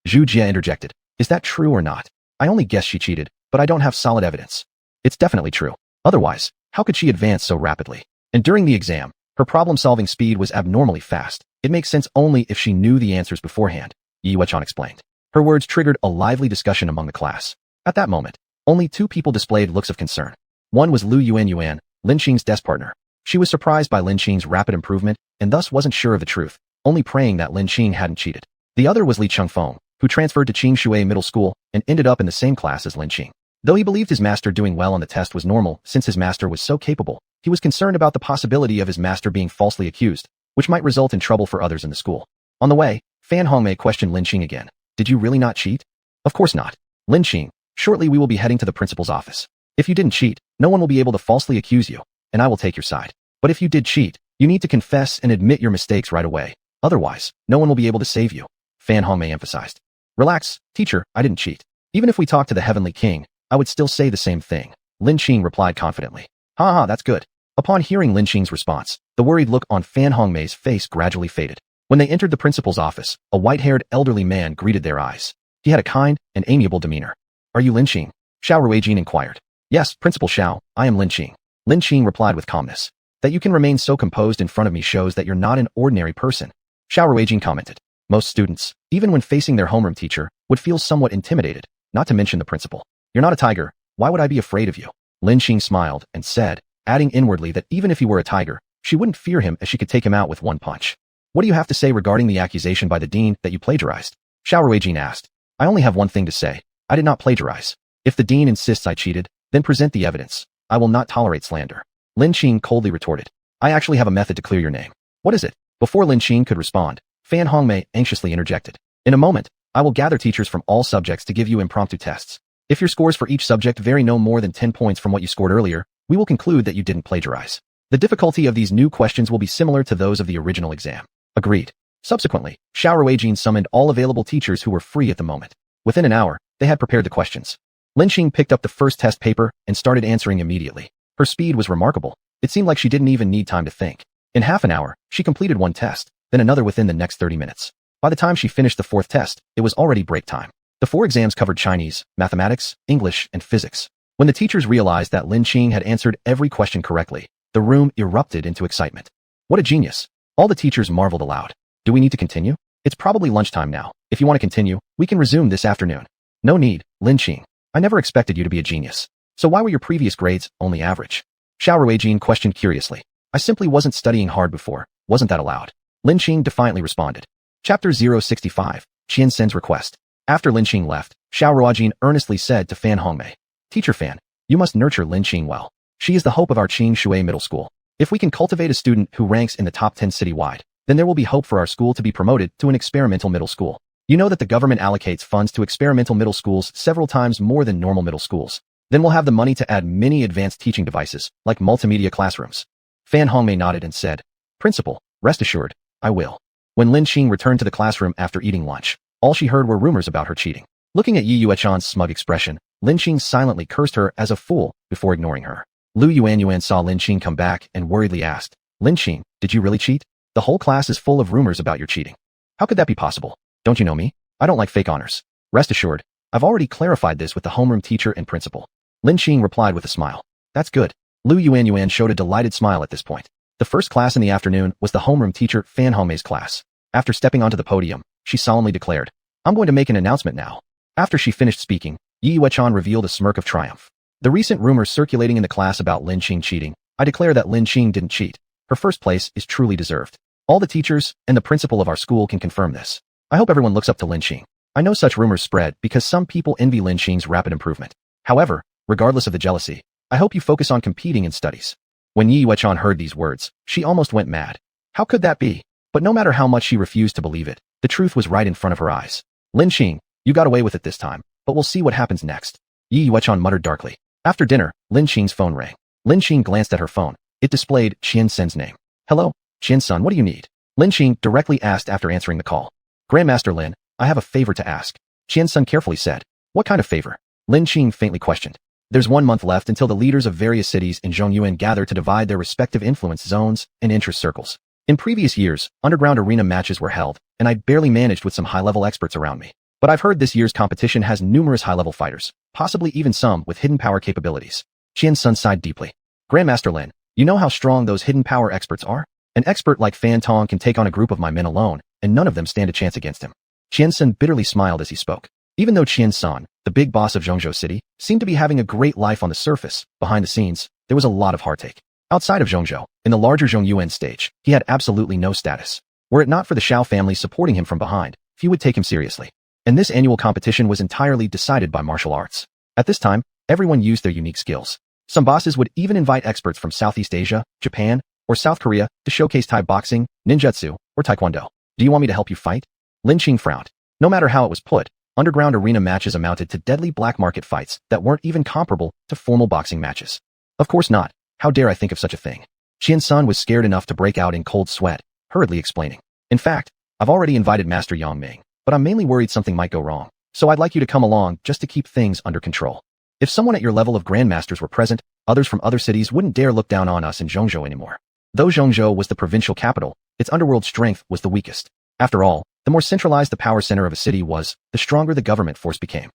Zhu Jie interjected. Is that true or not? I only guess she cheated, but I don't have solid evidence. It's definitely true. Otherwise, how could she advance so rapidly? And during the exam, her problem-solving speed was abnormally fast. It makes sense only if she knew the answers beforehand, Yi Yuechan explained. Her words triggered a lively discussion among the class. At that moment, only two people displayed looks of concern. One was Lu Yuanyuan, Lin Qing's desk partner. She was surprised by Lin Qing's rapid improvement and thus wasn't sure of the truth, only praying that Lin Qing hadn't cheated. The other was Li Chengfeng, who transferred to Qingshui Middle School and ended up in the same class as Lin Qing. Though he believed his master doing well on the test was normal since his master was so capable, he was concerned about the possibility of his master being falsely accused, which might result in trouble for others in the school. On the way, Fan Hongmei questioned Lin Qing again. Did you really not cheat? Of course not. Lin Qing, shortly we will be heading to the principal's office. If you didn't cheat, no one will be able to falsely accuse you, and I will take your side. But if you did cheat, you need to confess and admit your mistakes right away. Otherwise, no one will be able to save you, Fan Hongmei emphasized. Relax, teacher, I didn't cheat. Even if we talk to the Heavenly King, I would still say the same thing, Lin Qing replied confidently. Ha, that's good. Upon hearing Lin Qing's response, the worried look on Fan Hongmei's face gradually faded. When they entered the principal's office, a white-haired elderly man greeted their eyes. He had a kind and amiable demeanor. Are you Lin Qing? Xiao Ruijin inquired. Yes, Principal Xiao, I am Lin Qing. Lin Qing replied with calmness. That you can remain so composed in front of me shows that you're not an ordinary person, Xiao Ruijin commented. Most students, even when facing their homeroom teacher, would feel somewhat intimidated, not to mention the principal. You're not a tiger, why would I be afraid of you? Lin Qing smiled and said, adding inwardly that even if he were a tiger, she wouldn't fear him as she could take him out with one punch. What do you have to say regarding the accusation by the dean that you plagiarized? Xiao Ruijin asked. I only have one thing to say. I did not plagiarize. If the dean insists I cheated, then present the evidence. I will not tolerate slander. Lin Qing coldly retorted. I actually have a method to clear your name. What is it? Before Lin Qing could respond, Fan Hongmei anxiously interjected. In a moment, I will gather teachers from all subjects to give you impromptu tests. If your scores for each subject vary no more than 10 points from what you scored earlier, we will conclude that you didn't plagiarize. The difficulty of these new questions will be similar to those of the original exam. Agreed. Subsequently, Xiao Ruijin summoned all available teachers who were free at the moment. Within an hour, they had prepared the questions. Lin Qing picked up the first test paper and started answering immediately. Her speed was remarkable. It seemed like she didn't even need time to think. In half an hour, she completed one test, then another within the next 30 minutes. By the time she finished the fourth test, it was already break time. The four exams covered Chinese, mathematics, English, and physics. When the teachers realized that Lin Qing had answered every question correctly, the room erupted into excitement. What a genius! All the teachers marveled aloud. Do we need to continue? It's probably lunchtime now. If you want to continue, we can resume this afternoon. No need, Lin Qing. I never expected you to be a genius. So why were your previous grades only average? Xiao Ruijin questioned curiously. I simply wasn't studying hard before. Wasn't that allowed? Lin Qing defiantly responded. Chapter 065, Qian Sen's Request. After Lin Qing left, Xiao Ruijin earnestly said to Fan Hongmei, Teacher Fan, you must nurture Lin Qing well. She is the hope of our Qingshui Middle School. If we can cultivate a student who ranks in the top 10 citywide, then there will be hope for our school to be promoted to an experimental middle school. You know that the government allocates funds to experimental middle schools several times more than normal middle schools. Then we'll have the money to add many advanced teaching devices, like multimedia classrooms. Fan Hongmei nodded and said, Principal, rest assured, I will. When Lin Qing returned to the classroom after eating lunch, all she heard were rumors about her cheating. Looking at Yi Yuechan's smug expression, Lin Qing silently cursed her as a fool before ignoring her. Lu Yuanyuan saw Lin Qing come back and worriedly asked, Lin Qing, did you really cheat? The whole class is full of rumors about your cheating. How could that be possible? Don't you know me? I don't like fake honors. Rest assured, I've already clarified this with the homeroom teacher and principal. Lin Qing replied with a smile. That's good. Lu Yuanyuan showed a delighted smile at this point. The first class in the afternoon was the homeroom teacher Fan Hongmei's class. After stepping onto the podium, she solemnly declared, I'm going to make an announcement now. After she finished speaking, Yi Yuechan revealed a smirk of triumph. The recent rumors circulating in the class about Lin Qing cheating, I declare that Lin Qing didn't cheat. Her first place is truly deserved. All the teachers and the principal of our school can confirm this. I hope everyone looks up to Lin Qing. I know such rumors spread because some people envy Lin Qing's rapid improvement. However, regardless of the jealousy, I hope you focus on competing in studies. When Yi Yuechan heard these words, she almost went mad. How could that be? But no matter how much she refused to believe it, the truth was right in front of her eyes. Lin Qing, you got away with it this time, but we'll see what happens next. Yi Yuechan muttered darkly. After dinner, Lin Qing's phone rang. Lin Qing glanced at her phone. It displayed Qian Sen's name. Hello, Qian Sen, what do you need? Lin Qing directly asked after answering the call. Grandmaster Lin, I have a favor to ask. Qian Sen carefully said. What kind of favor? Lin Qing faintly questioned. There's 1 month left until the leaders of various cities in Zhongyuan gather to divide their respective influence zones and interest circles. In previous years, underground arena matches were held, and I barely managed with some high-level experts around me. But I've heard this year's competition has numerous high-level fighters, possibly even some with hidden power capabilities. Qian Sun sighed deeply. Grandmaster Lin, you know how strong those hidden power experts are? An expert like Fan Tong can take on a group of my men alone, and none of them stand a chance against him. Qian Sun bitterly smiled as he spoke. Even though Qian Sun, the big boss of Zhongzhou City, seemed to be having a great life on the surface, behind the scenes, there was a lot of heartache. Outside of Zhongzhou, in the larger Zhongyuan stage, he had absolutely no status. Were it not for the Xiao family supporting him from behind, few would take him seriously. And this annual competition was entirely decided by martial arts. At this time, everyone used their unique skills. Some bosses would even invite experts from Southeast Asia, Japan, or South Korea to showcase Thai boxing, ninjutsu, or taekwondo. Do you want me to help you fight? Lin Qing frowned. No matter how it was put, underground arena matches amounted to deadly black market fights that weren't even comparable to formal boxing matches. Of course not. How dare I think of such a thing? Qian Sun was scared enough to break out in cold sweat, hurriedly explaining. In fact, I've already invited Master Yang Ming, but I'm mainly worried something might go wrong. So I'd like you to come along just to keep things under control. If someone at your level of grandmasters were present, others from other cities wouldn't dare look down on us in Zhongzhou anymore. Though Zhongzhou was the provincial capital, its underworld strength was the weakest. After all, the more centralized the power center of a city was, the stronger the government force became.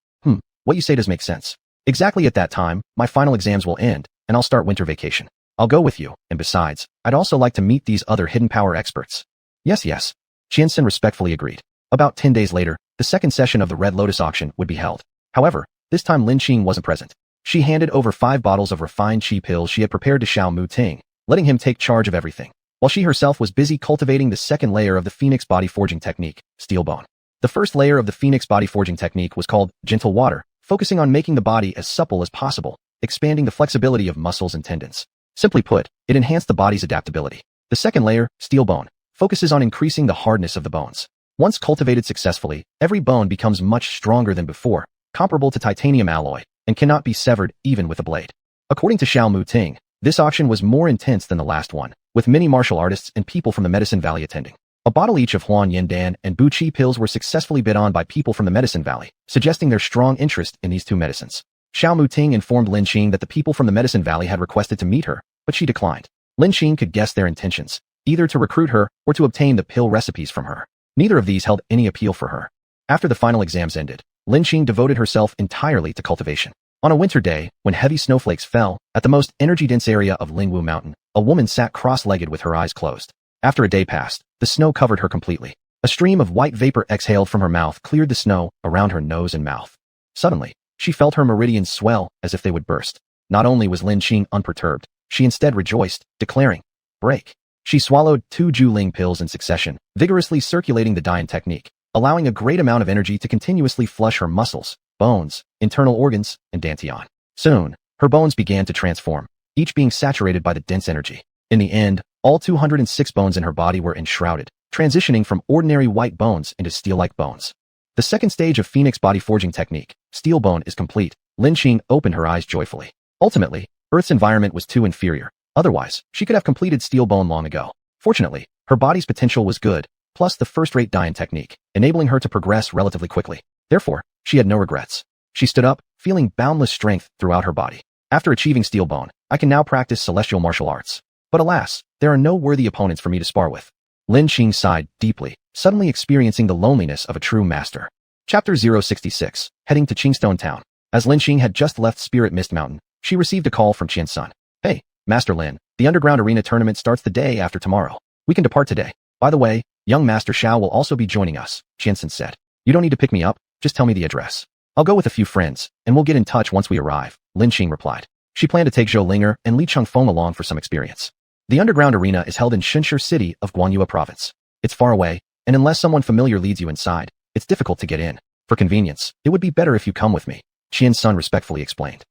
What you say does make sense. Exactly at that time, my final exams will end, and I'll start winter vacation. I'll go with you, and besides, I'd also like to meet these other hidden power experts. Yes. Qian Sun respectfully agreed. About 10 days later, the second session of the Red Lotus auction would be held. However, this time Lin Qing wasn't present. She handed over 5 bottles of refined qi pills she had prepared to Xiao Muting, letting him take charge of everything, while she herself was busy cultivating the second layer of the Phoenix body forging technique, steel bone. The first layer of the Phoenix body forging technique was called gentle water, focusing on making the body as supple as possible, expanding the flexibility of muscles and tendons. Simply put, it enhanced the body's adaptability. The second layer, steel bone, focuses on increasing the hardness of the bones. Once cultivated successfully, every bone becomes much stronger than before, comparable to titanium alloy, and cannot be severed even with a blade. According to Xiao Muting, this auction was more intense than the last one, with many martial artists and people from the Medicine Valley attending. A bottle each of Huan Yindan and Bu Qi pills were successfully bid on by people from the Medicine Valley, suggesting their strong interest in these two medicines. Xiao Muting informed Lin Qing that the people from the Medicine Valley had requested to meet her, but she declined. Lin Qing could guess their intentions, either to recruit her or to obtain the pill recipes from her. Neither of these held any appeal for her. After the final exams ended, Lin Qing devoted herself entirely to cultivation. On a winter day, when heavy snowflakes fell, at the most energy-dense area of Lingwu Mountain, a woman sat cross-legged with her eyes closed. After a day passed, the snow covered her completely. A stream of white vapor exhaled from her mouth cleared the snow around her nose and mouth. Suddenly, she felt her meridians swell as if they would burst. Not only was Lin Qing unperturbed, she instead rejoiced, declaring, "Break." She swallowed 2 Juling pills in succession, vigorously circulating the Dian technique, allowing a great amount of energy to continuously flush her muscles, bones, internal organs, and dantian. Soon, her bones began to transform, each being saturated by the dense energy. In the end, all 206 bones in her body were enshrouded, transitioning from ordinary white bones into steel-like bones. The second stage of Phoenix body forging technique, steel bone, is complete. Lin Qing opened her eyes joyfully. Ultimately, Earth's environment was too inferior. Otherwise, she could have completed steel bone long ago. Fortunately, her body's potential was good, plus the first-rate Dian technique, enabling her to progress relatively quickly. Therefore, she had no regrets. She stood up, feeling boundless strength throughout her body. After achieving steel bone, I can now practice celestial martial arts. But alas, there are no worthy opponents for me to spar with. Lin Qing sighed deeply, suddenly experiencing the loneliness of a true master. Chapter 066, Heading to Qingstone Town. As Lin Qing had just left Spirit Mist Mountain, she received a call from Qian Sun. "Hey, Master Lin, the underground arena tournament starts the day after tomorrow. We can depart today. By the way, young Master Xiao will also be joining us," Qian Sun said. "You don't need to pick me up, just tell me the address. I'll go with a few friends, and we'll get in touch once we arrive," Lin Qing replied. She planned to take Zhou Linger and Li Chengfeng along for some experience. The underground arena is held in Shunshi City of Guanyue Province. It's far away, and unless someone familiar leads you inside, it's difficult to get in. For convenience, it would be better if you come with me, Qian Sun respectfully explained.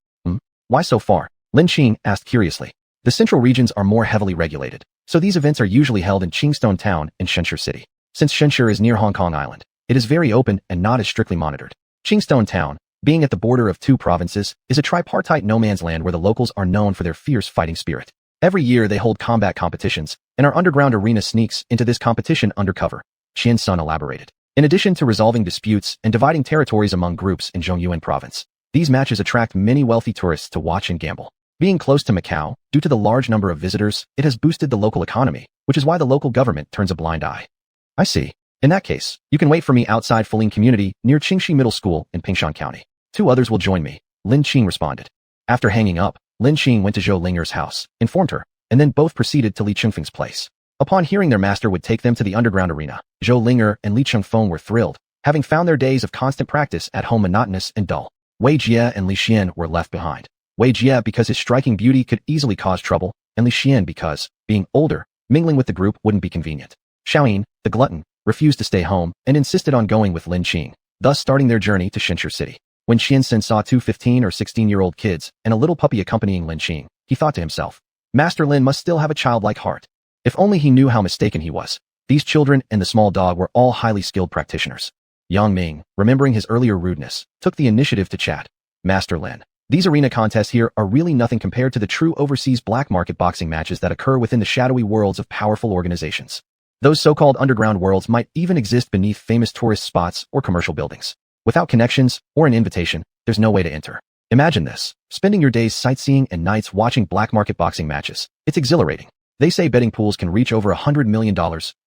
Why so far? Lin Qing asked curiously. The central regions are more heavily regulated, so these events are usually held in Qingstone Town and Shunshi City. Since Shunshi is near Hong Kong Island, it is very open and not as strictly monitored. Qingstone Town, being at the border of 2 provinces, is a tripartite no-man's land where the locals are known for their fierce fighting spirit. Every year they hold combat competitions, and our underground arena sneaks into this competition undercover, Qian Sun elaborated. In addition to resolving disputes and dividing territories among groups in Zhongyuan province, These matches attract many wealthy tourists to watch and gamble. Being close to Macau, due to the large number of visitors, it has boosted the local economy, which is why the local government turns a blind eye. I see. In that case, you can wait for me outside Fuling Community near Qingxi Middle School in Pingshan County. 2 others will join me, Lin Qing responded. After hanging up, Lin Qing went to Zhou Linger's house, informed her, and then both proceeded to Li Chengfeng's place. Upon hearing their master would take them to the underground arena, Zhou Linger and Li Chengfeng were thrilled, having found their days of constant practice at home monotonous and dull. Wei Jie and Li Xian were left behind. Wei Jie because his striking beauty could easily cause trouble, and Li Xian because, being older, mingling with the group wouldn't be convenient. Xiaoyin, the glutton, refused to stay home and insisted on going with Lin Qing, thus starting their journey to Shenshur City. When Qiansen saw 2 15 or 16-year-old kids and a little puppy accompanying Lin Qing, he thought to himself, Master Lin must still have a childlike heart. If only he knew how mistaken he was. These children and the small dog were all highly skilled practitioners. Yang Ming, remembering his earlier rudeness, took the initiative to chat. Master Lin, these arena contests here are really nothing compared to the true overseas black market boxing matches that occur within the shadowy worlds of powerful organizations. Those so-called underground worlds might even exist beneath famous tourist spots or commercial buildings. Without connections or an invitation, there's no way to enter. Imagine this, spending your days sightseeing and nights watching black market boxing matches. It's exhilarating. They say betting pools can reach over $100 million,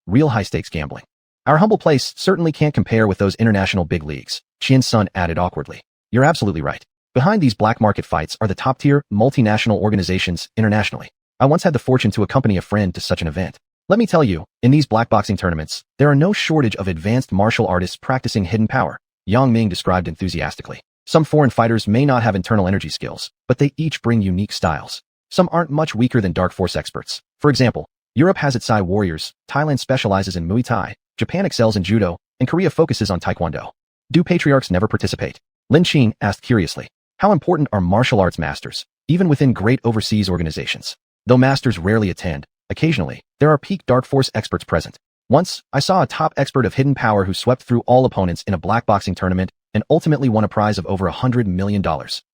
real high-stakes gambling. Our humble place certainly can't compare with those international big leagues, Qian's son added awkwardly. You're absolutely right. Behind these black market fights are the top-tier, multinational organizations internationally. I once had the fortune to accompany a friend to such an event. Let me tell you, in these black boxing tournaments, there are no shortage of advanced martial artists practicing hidden power, Yang Ming described enthusiastically. Some foreign fighters may not have internal energy skills, but they each bring unique styles. Some aren't much weaker than dark force experts. For example, Europe has its Sai warriors, Thailand specializes in Muay Thai, Japan excels in Judo, and Korea focuses on Taekwondo. Do patriarchs never participate? Lin Qing asked curiously. How important are martial arts masters, even within great overseas organizations? Though masters rarely attend, occasionally, there are peak dark force experts present. Once, I saw a top expert of hidden power who swept through all opponents in a black boxing tournament and ultimately won a prize of over $100 million,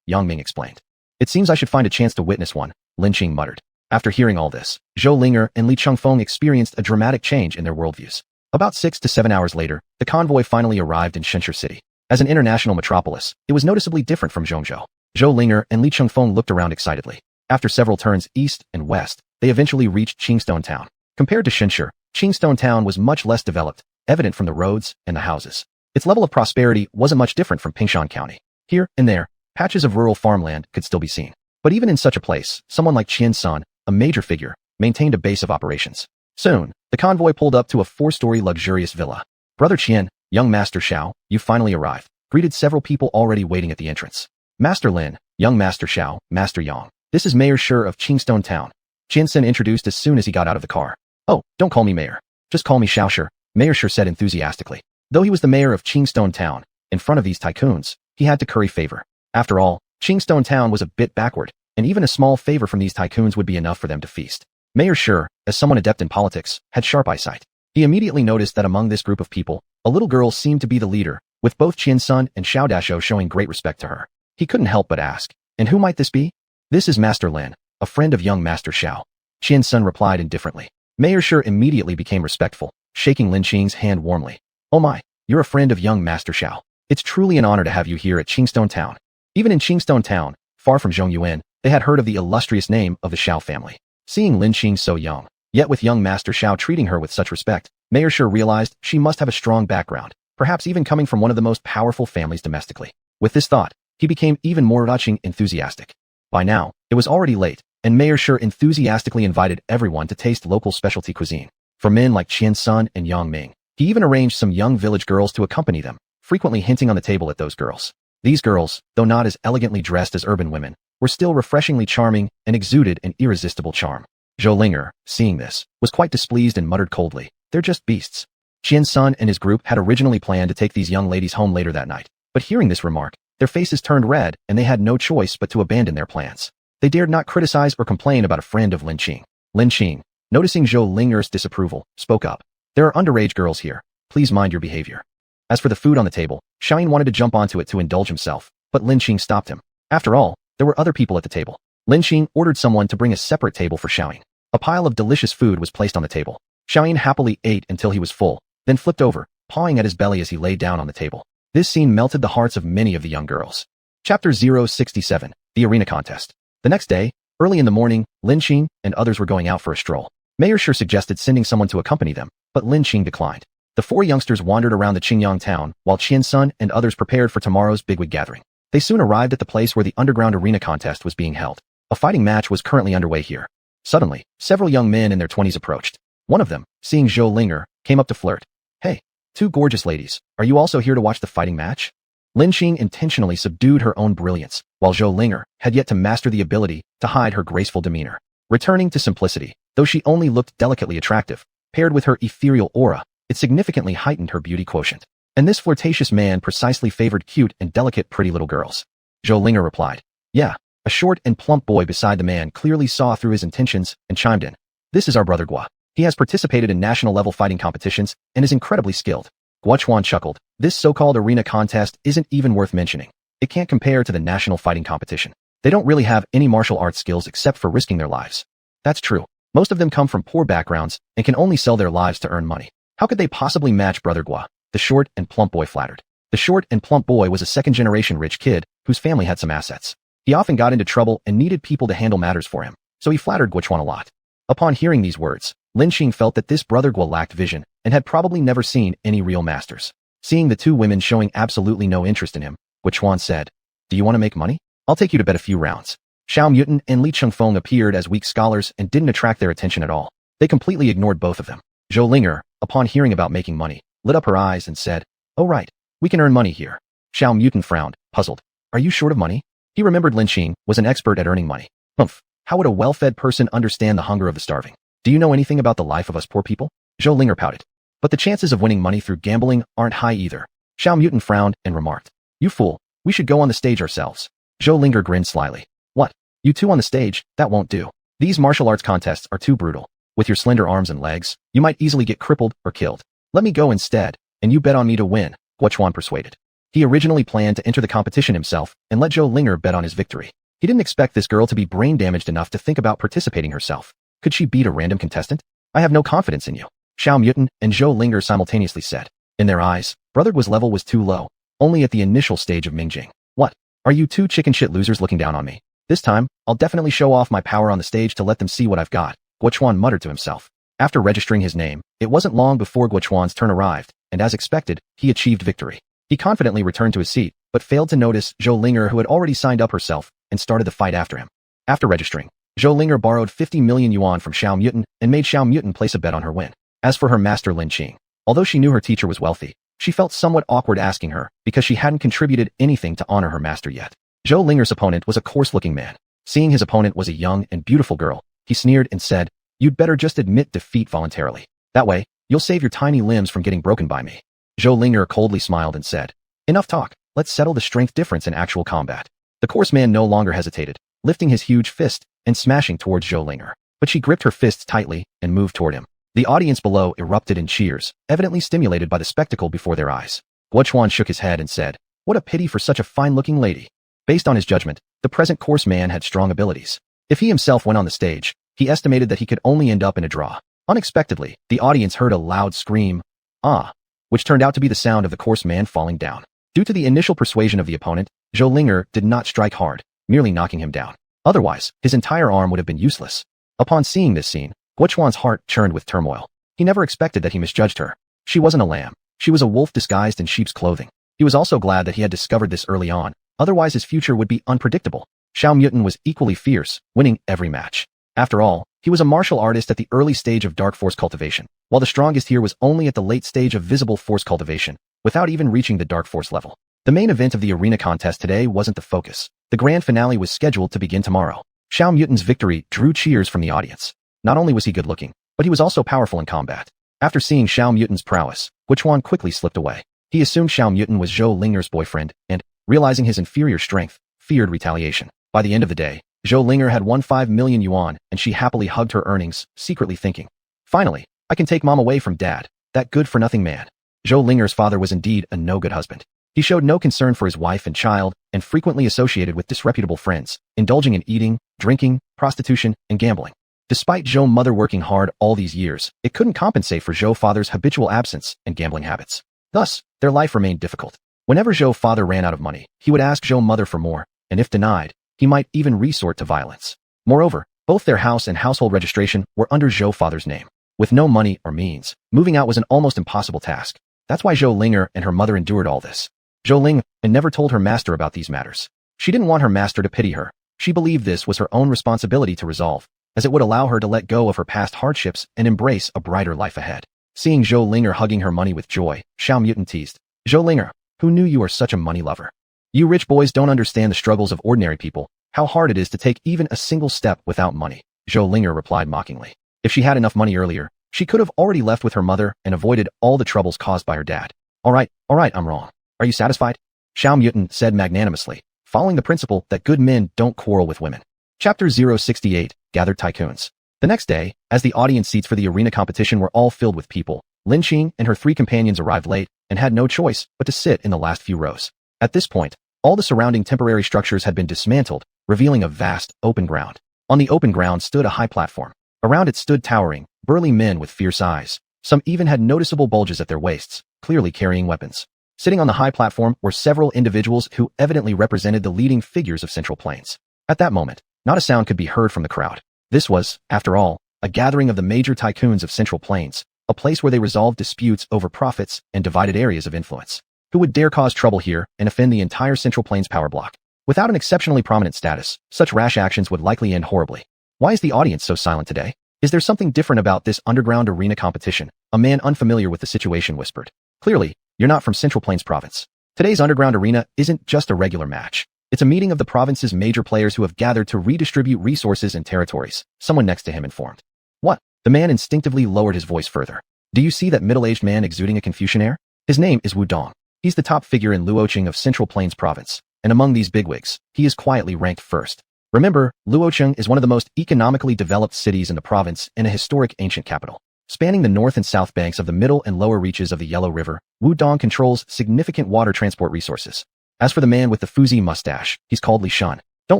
Yang Ming explained. It seems I should find a chance to witness one, Lin Qing muttered. After hearing all this, Zhou Linger and Li Chengfeng experienced a dramatic change in their worldviews. About 6 to 7 hours later, the convoy finally arrived in Shenshur City. As an international metropolis, it was noticeably different from Zhongzhou. Zhou Linger and Li Chengfeng looked around excitedly. After several turns east and west, they eventually reached Qingstone Town. Compared to Shenshur, Qingstone Town was much less developed, evident from the roads and the houses. Its level of prosperity wasn't much different from Pingshan County. Here and there, patches of rural farmland could still be seen. But even in such a place, someone like Qian's son, a major figure, maintained a base of operations. Soon, the convoy pulled up to a 4-story luxurious villa. Brother Qian, young Master Xiao, you finally arrived, greeted several people already waiting at the entrance. Master Lin, young Master Xiao, Master Yang. This is Mayor Shi of Qingstone Town. Qiansen introduced as soon as he got out of the car. Oh, don't call me mayor. Just call me Xiao Shi, Mayor Shi said enthusiastically. Though he was the mayor of Qingstone Town, in front of these tycoons, he had to curry favor. After all, Qingstone Town was a bit backward, and even a small favor from these tycoons would be enough for them to feast. Mayor Shi, as someone adept in politics, had sharp eyesight. He immediately noticed that among this group of people, a little girl seemed to be the leader, with both Qian's son and Xiao Dashou showing great respect to her. He couldn't help but ask, and who might this be? This is Master Lin, a friend of young Master Xiao. Qian's son replied indifferently. Mayor Shi immediately became respectful, shaking Lin Qing's hand warmly. Oh my, you're a friend of young Master Xiao. It's truly an honor to have you here at Qingstone Town. Even in Qingstone Town, far from Zhongyuan, they had heard of the illustrious name of the Xiao family. Seeing Lin Qing so young, yet with young Master Xiao treating her with such respect, Mayor Shi realized she must have a strong background, perhaps even coming from one of the most powerful families domestically. With this thought, he became even more touching enthusiastic. By now, it was already late, and Mayor Shi enthusiastically invited everyone to taste local specialty cuisine. For men like Qian's son and Yang Ming, he even arranged some young village girls to accompany them, frequently hinting on the table at those girls. These girls, though not as elegantly dressed as urban women, were still refreshingly charming and exuded an irresistible charm. Zhou Linger, seeing this, was quite displeased and muttered coldly, they're just beasts. Qian's son and his group had originally planned to take these young ladies home later that night, but hearing this remark, their faces turned red and they had no choice but to abandon their plans. They dared not criticize or complain about a friend of Lin Qing. Lin Qing, noticing Zhou Linger's disapproval, spoke up. There are underage girls here. Please mind your behavior. As for the food on the table, Xiaoyin wanted to jump onto it to indulge himself, but Lin Qing stopped him. After all, there were other people at the table. Lin Qing ordered someone to bring a separate table for Xiaoyin. A pile of delicious food was placed on the table. Xiaoyin happily ate until he was full, then flipped over, pawing at his belly as he lay down on the table. This scene melted the hearts of many of the young girls. Chapter 067, The Arena Contest. The next day, early in the morning, Lin Qing and others were going out for a stroll. Mayor Shi suggested sending someone to accompany them, but Lin Qing declined. The four youngsters wandered around the Qingyang town, while Qian Sun and others prepared for tomorrow's bigwig gathering. They soon arrived at the place where the underground arena contest was being held. A fighting match was currently underway here. Suddenly, several young men in their 20s approached. One of them, seeing Zhou Linger, came up to flirt. "Hey, two gorgeous ladies, are you also here to watch the fighting match?" Lin Qing intentionally subdued her own brilliance, while Zhou Linger had yet to master the ability to hide her graceful demeanor. Returning to simplicity, though she only looked delicately attractive, paired with her ethereal aura, it significantly heightened her beauty quotient. And this flirtatious man precisely favored cute and delicate pretty little girls. Zhou Linger replied. Yeah, a short and plump boy beside the man clearly saw through his intentions and chimed in. This is our brother Gua. He has participated in national-level fighting competitions and is incredibly skilled. Guochuan chuckled. This so-called arena contest isn't even worth mentioning. It can't compare to the national fighting competition. They don't really have any martial arts skills except for risking their lives. That's true. Most of them come from poor backgrounds and can only sell their lives to earn money. How could they possibly match Brother Gua? The short and plump boy flattered. The short and plump boy was a second-generation rich kid whose family had some assets. He often got into trouble and needed people to handle matters for him, so he flattered Guochuan a lot. Upon hearing these words, Lin Qing felt that this Brother Gua lacked vision and had probably never seen any real masters. Seeing the two women showing absolutely no interest in him, Guochuan said, Do you want to make money? I'll take you to bet a few rounds. Xiao Mutin and Li Chengfeng appeared as weak scholars and didn't attract their attention at all. They completely ignored both of them. Zhou Linger, upon hearing about making money, lit up her eyes and said, Oh right, we can earn money here. Xiao Mutin frowned, puzzled. Are you short of money? He remembered Lin Qing was an expert at earning money. Humph, how would a well-fed person understand the hunger of the starving? Do you know anything about the life of us poor people? Zhou Linger pouted. But the chances of winning money through gambling aren't high either. Xiao Mutin frowned and remarked. You fool, we should go on the stage ourselves. Zhou Linger grinned slyly. What? You two on the stage? That won't do. These martial arts contests are too brutal. With your slender arms and legs, you might easily get crippled or killed. Let me go instead, and you bet on me to win, Guochuan persuaded. He originally planned to enter the competition himself and let Zhou Linger bet on his victory. He didn't expect this girl to be brain damaged enough to think about participating herself. Could she beat a random contestant? I have no confidence in you. Xiao Mutin and Zhou Linger simultaneously said. In their eyes, Brother Gua's level was too low, only at the initial stage of Mingjing. What? Are you two chicken shit losers looking down on me? This time, I'll definitely show off my power on the stage to let them see what I've got, Guochuan muttered to himself. After registering his name, it wasn't long before Guochuan's turn arrived, and as expected, he achieved victory. He confidently returned to his seat, but failed to notice Zhou Linger who had already signed up herself and started the fight after him. After registering, Zhou Linger borrowed 50 million yuan from Xiao Mutin and made Xiao Mutin place a bet on her win. As for her master Lin Qing, although she knew her teacher was wealthy, she felt somewhat awkward asking her because she hadn't contributed anything to honor her master yet. Zhou Linger's opponent was a coarse-looking man. Seeing his opponent was a young and beautiful girl, he sneered and said, You'd better just admit defeat voluntarily. That way, you'll save your tiny limbs from getting broken by me. Zhou Linger coldly smiled and said, Enough talk, let's settle the strength difference in actual combat. The coarse man no longer hesitated, lifting his huge fist and smashing towards Zhou Linger. But she gripped her fists tightly and moved toward him. The audience below erupted in cheers, evidently stimulated by the spectacle before their eyes. Guochuan shook his head and said, What a pity for such a fine-looking lady. Based on his judgment, the present coarse man had strong abilities. If he himself went on the stage, he estimated that he could only end up in a draw. Unexpectedly, the audience heard a loud scream, Ah, which turned out to be the sound of the coarse man falling down. Due to the initial persuasion of the opponent, Zhou Linger did not strike hard, merely knocking him down. Otherwise, his entire arm would have been useless. Upon seeing this scene, Guochuan's heart churned with turmoil. He never expected that he misjudged her. She wasn't a lamb. She was a wolf disguised in sheep's clothing. He was also glad that he had discovered this early on, otherwise his future would be unpredictable. Xiao Mutin was equally fierce, winning every match. After all, he was a martial artist at the early stage of dark force cultivation, while the strongest here was only at the late stage of visible force cultivation, without even reaching the dark force level. The main event of the arena contest today wasn't the focus. The grand finale was scheduled to begin tomorrow. Xiao Mutin's victory drew cheers from the audience. Not only was he good-looking, but he was also powerful in combat. After seeing Xiao Mutin's prowess, Guochuan quickly slipped away. He assumed Xiao Mutin was Zhou Linger's boyfriend and, realizing his inferior strength, feared retaliation. By the end of the day, Zhou Linger had won 5 million yuan and she happily hugged her earnings, secretly thinking, Finally, I can take mom away from dad, that good-for-nothing man. Zhou Linger's father was indeed a no-good husband. He showed no concern for his wife and child and frequently associated with disreputable friends, indulging in eating, drinking, prostitution, and gambling. Despite Zhou mother working hard all these years, it couldn't compensate for Zhou father's habitual absence and gambling habits. Thus, their life remained difficult. Whenever Zhou's father ran out of money, he would ask Zhou's mother for more, and if denied, he might even resort to violence. Moreover, both their house and household registration were under Zhou's father's name. With no money or means, moving out was an almost impossible task. That's why Zhou Linger and her mother endured all this. Zhou Ling never told her master about these matters. She didn't want her master to pity her. She believed this was her own responsibility to resolve, as it would allow her to let go of her past hardships and embrace a brighter life ahead. Seeing Zhou Linger hugging her money with joy, Xiao Mutant teased, "Zhou Linger, who knew you are such a money lover? You rich boys don't understand the struggles of ordinary people, how hard it is to take even a single step without money." Zhou Linger replied mockingly. If she had enough money earlier, she could have already left with her mother and avoided all the troubles caused by her dad. All right, I'm wrong. Are you satisfied? Xiao Mutant said magnanimously, following the principle that good men don't quarrel with women. Chapter 068, Gathered Tycoons. The next day, as the audience seats for the arena competition were all filled with people, Lin Qing and her 3 companions arrived late and had no choice but to sit in the last few rows. At this point, all the surrounding temporary structures had been dismantled, revealing a vast, open ground. On the open ground stood a high platform. Around it stood towering, burly men with fierce eyes. Some even had noticeable bulges at their waists, clearly carrying weapons. Sitting on the high platform were several individuals who evidently represented the leading figures of Central Plains. At that moment, not a sound could be heard from the crowd. This was, after all, a gathering of the major tycoons of Central Plains, a place where they resolved disputes over profits and divided areas of influence. Who would dare cause trouble here and offend the entire Central Plains power block? Without an exceptionally prominent status, such rash actions would likely end horribly. Why is the audience so silent today? Is there something different about this underground arena competition? A man unfamiliar with the situation whispered. Clearly, you're not from Central Plains Province. Today's underground arena isn't just a regular match. It's a meeting of the province's major players who have gathered to redistribute resources and territories, someone next to him informed. What? The man instinctively lowered his voice further. Do you see that middle-aged man exuding a Confucian air? His name is Wu Dong. He's the top figure in Luocheng of Central Plains Province, and among these bigwigs, he is quietly ranked first. Remember, Luocheng is one of the most economically developed cities in the province and a historic ancient capital. Spanning the north and south banks of the middle and lower reaches of the Yellow River, Wu Dong controls significant water transport resources. As for the man with the fuzzy mustache, he's called Li Shan. Don't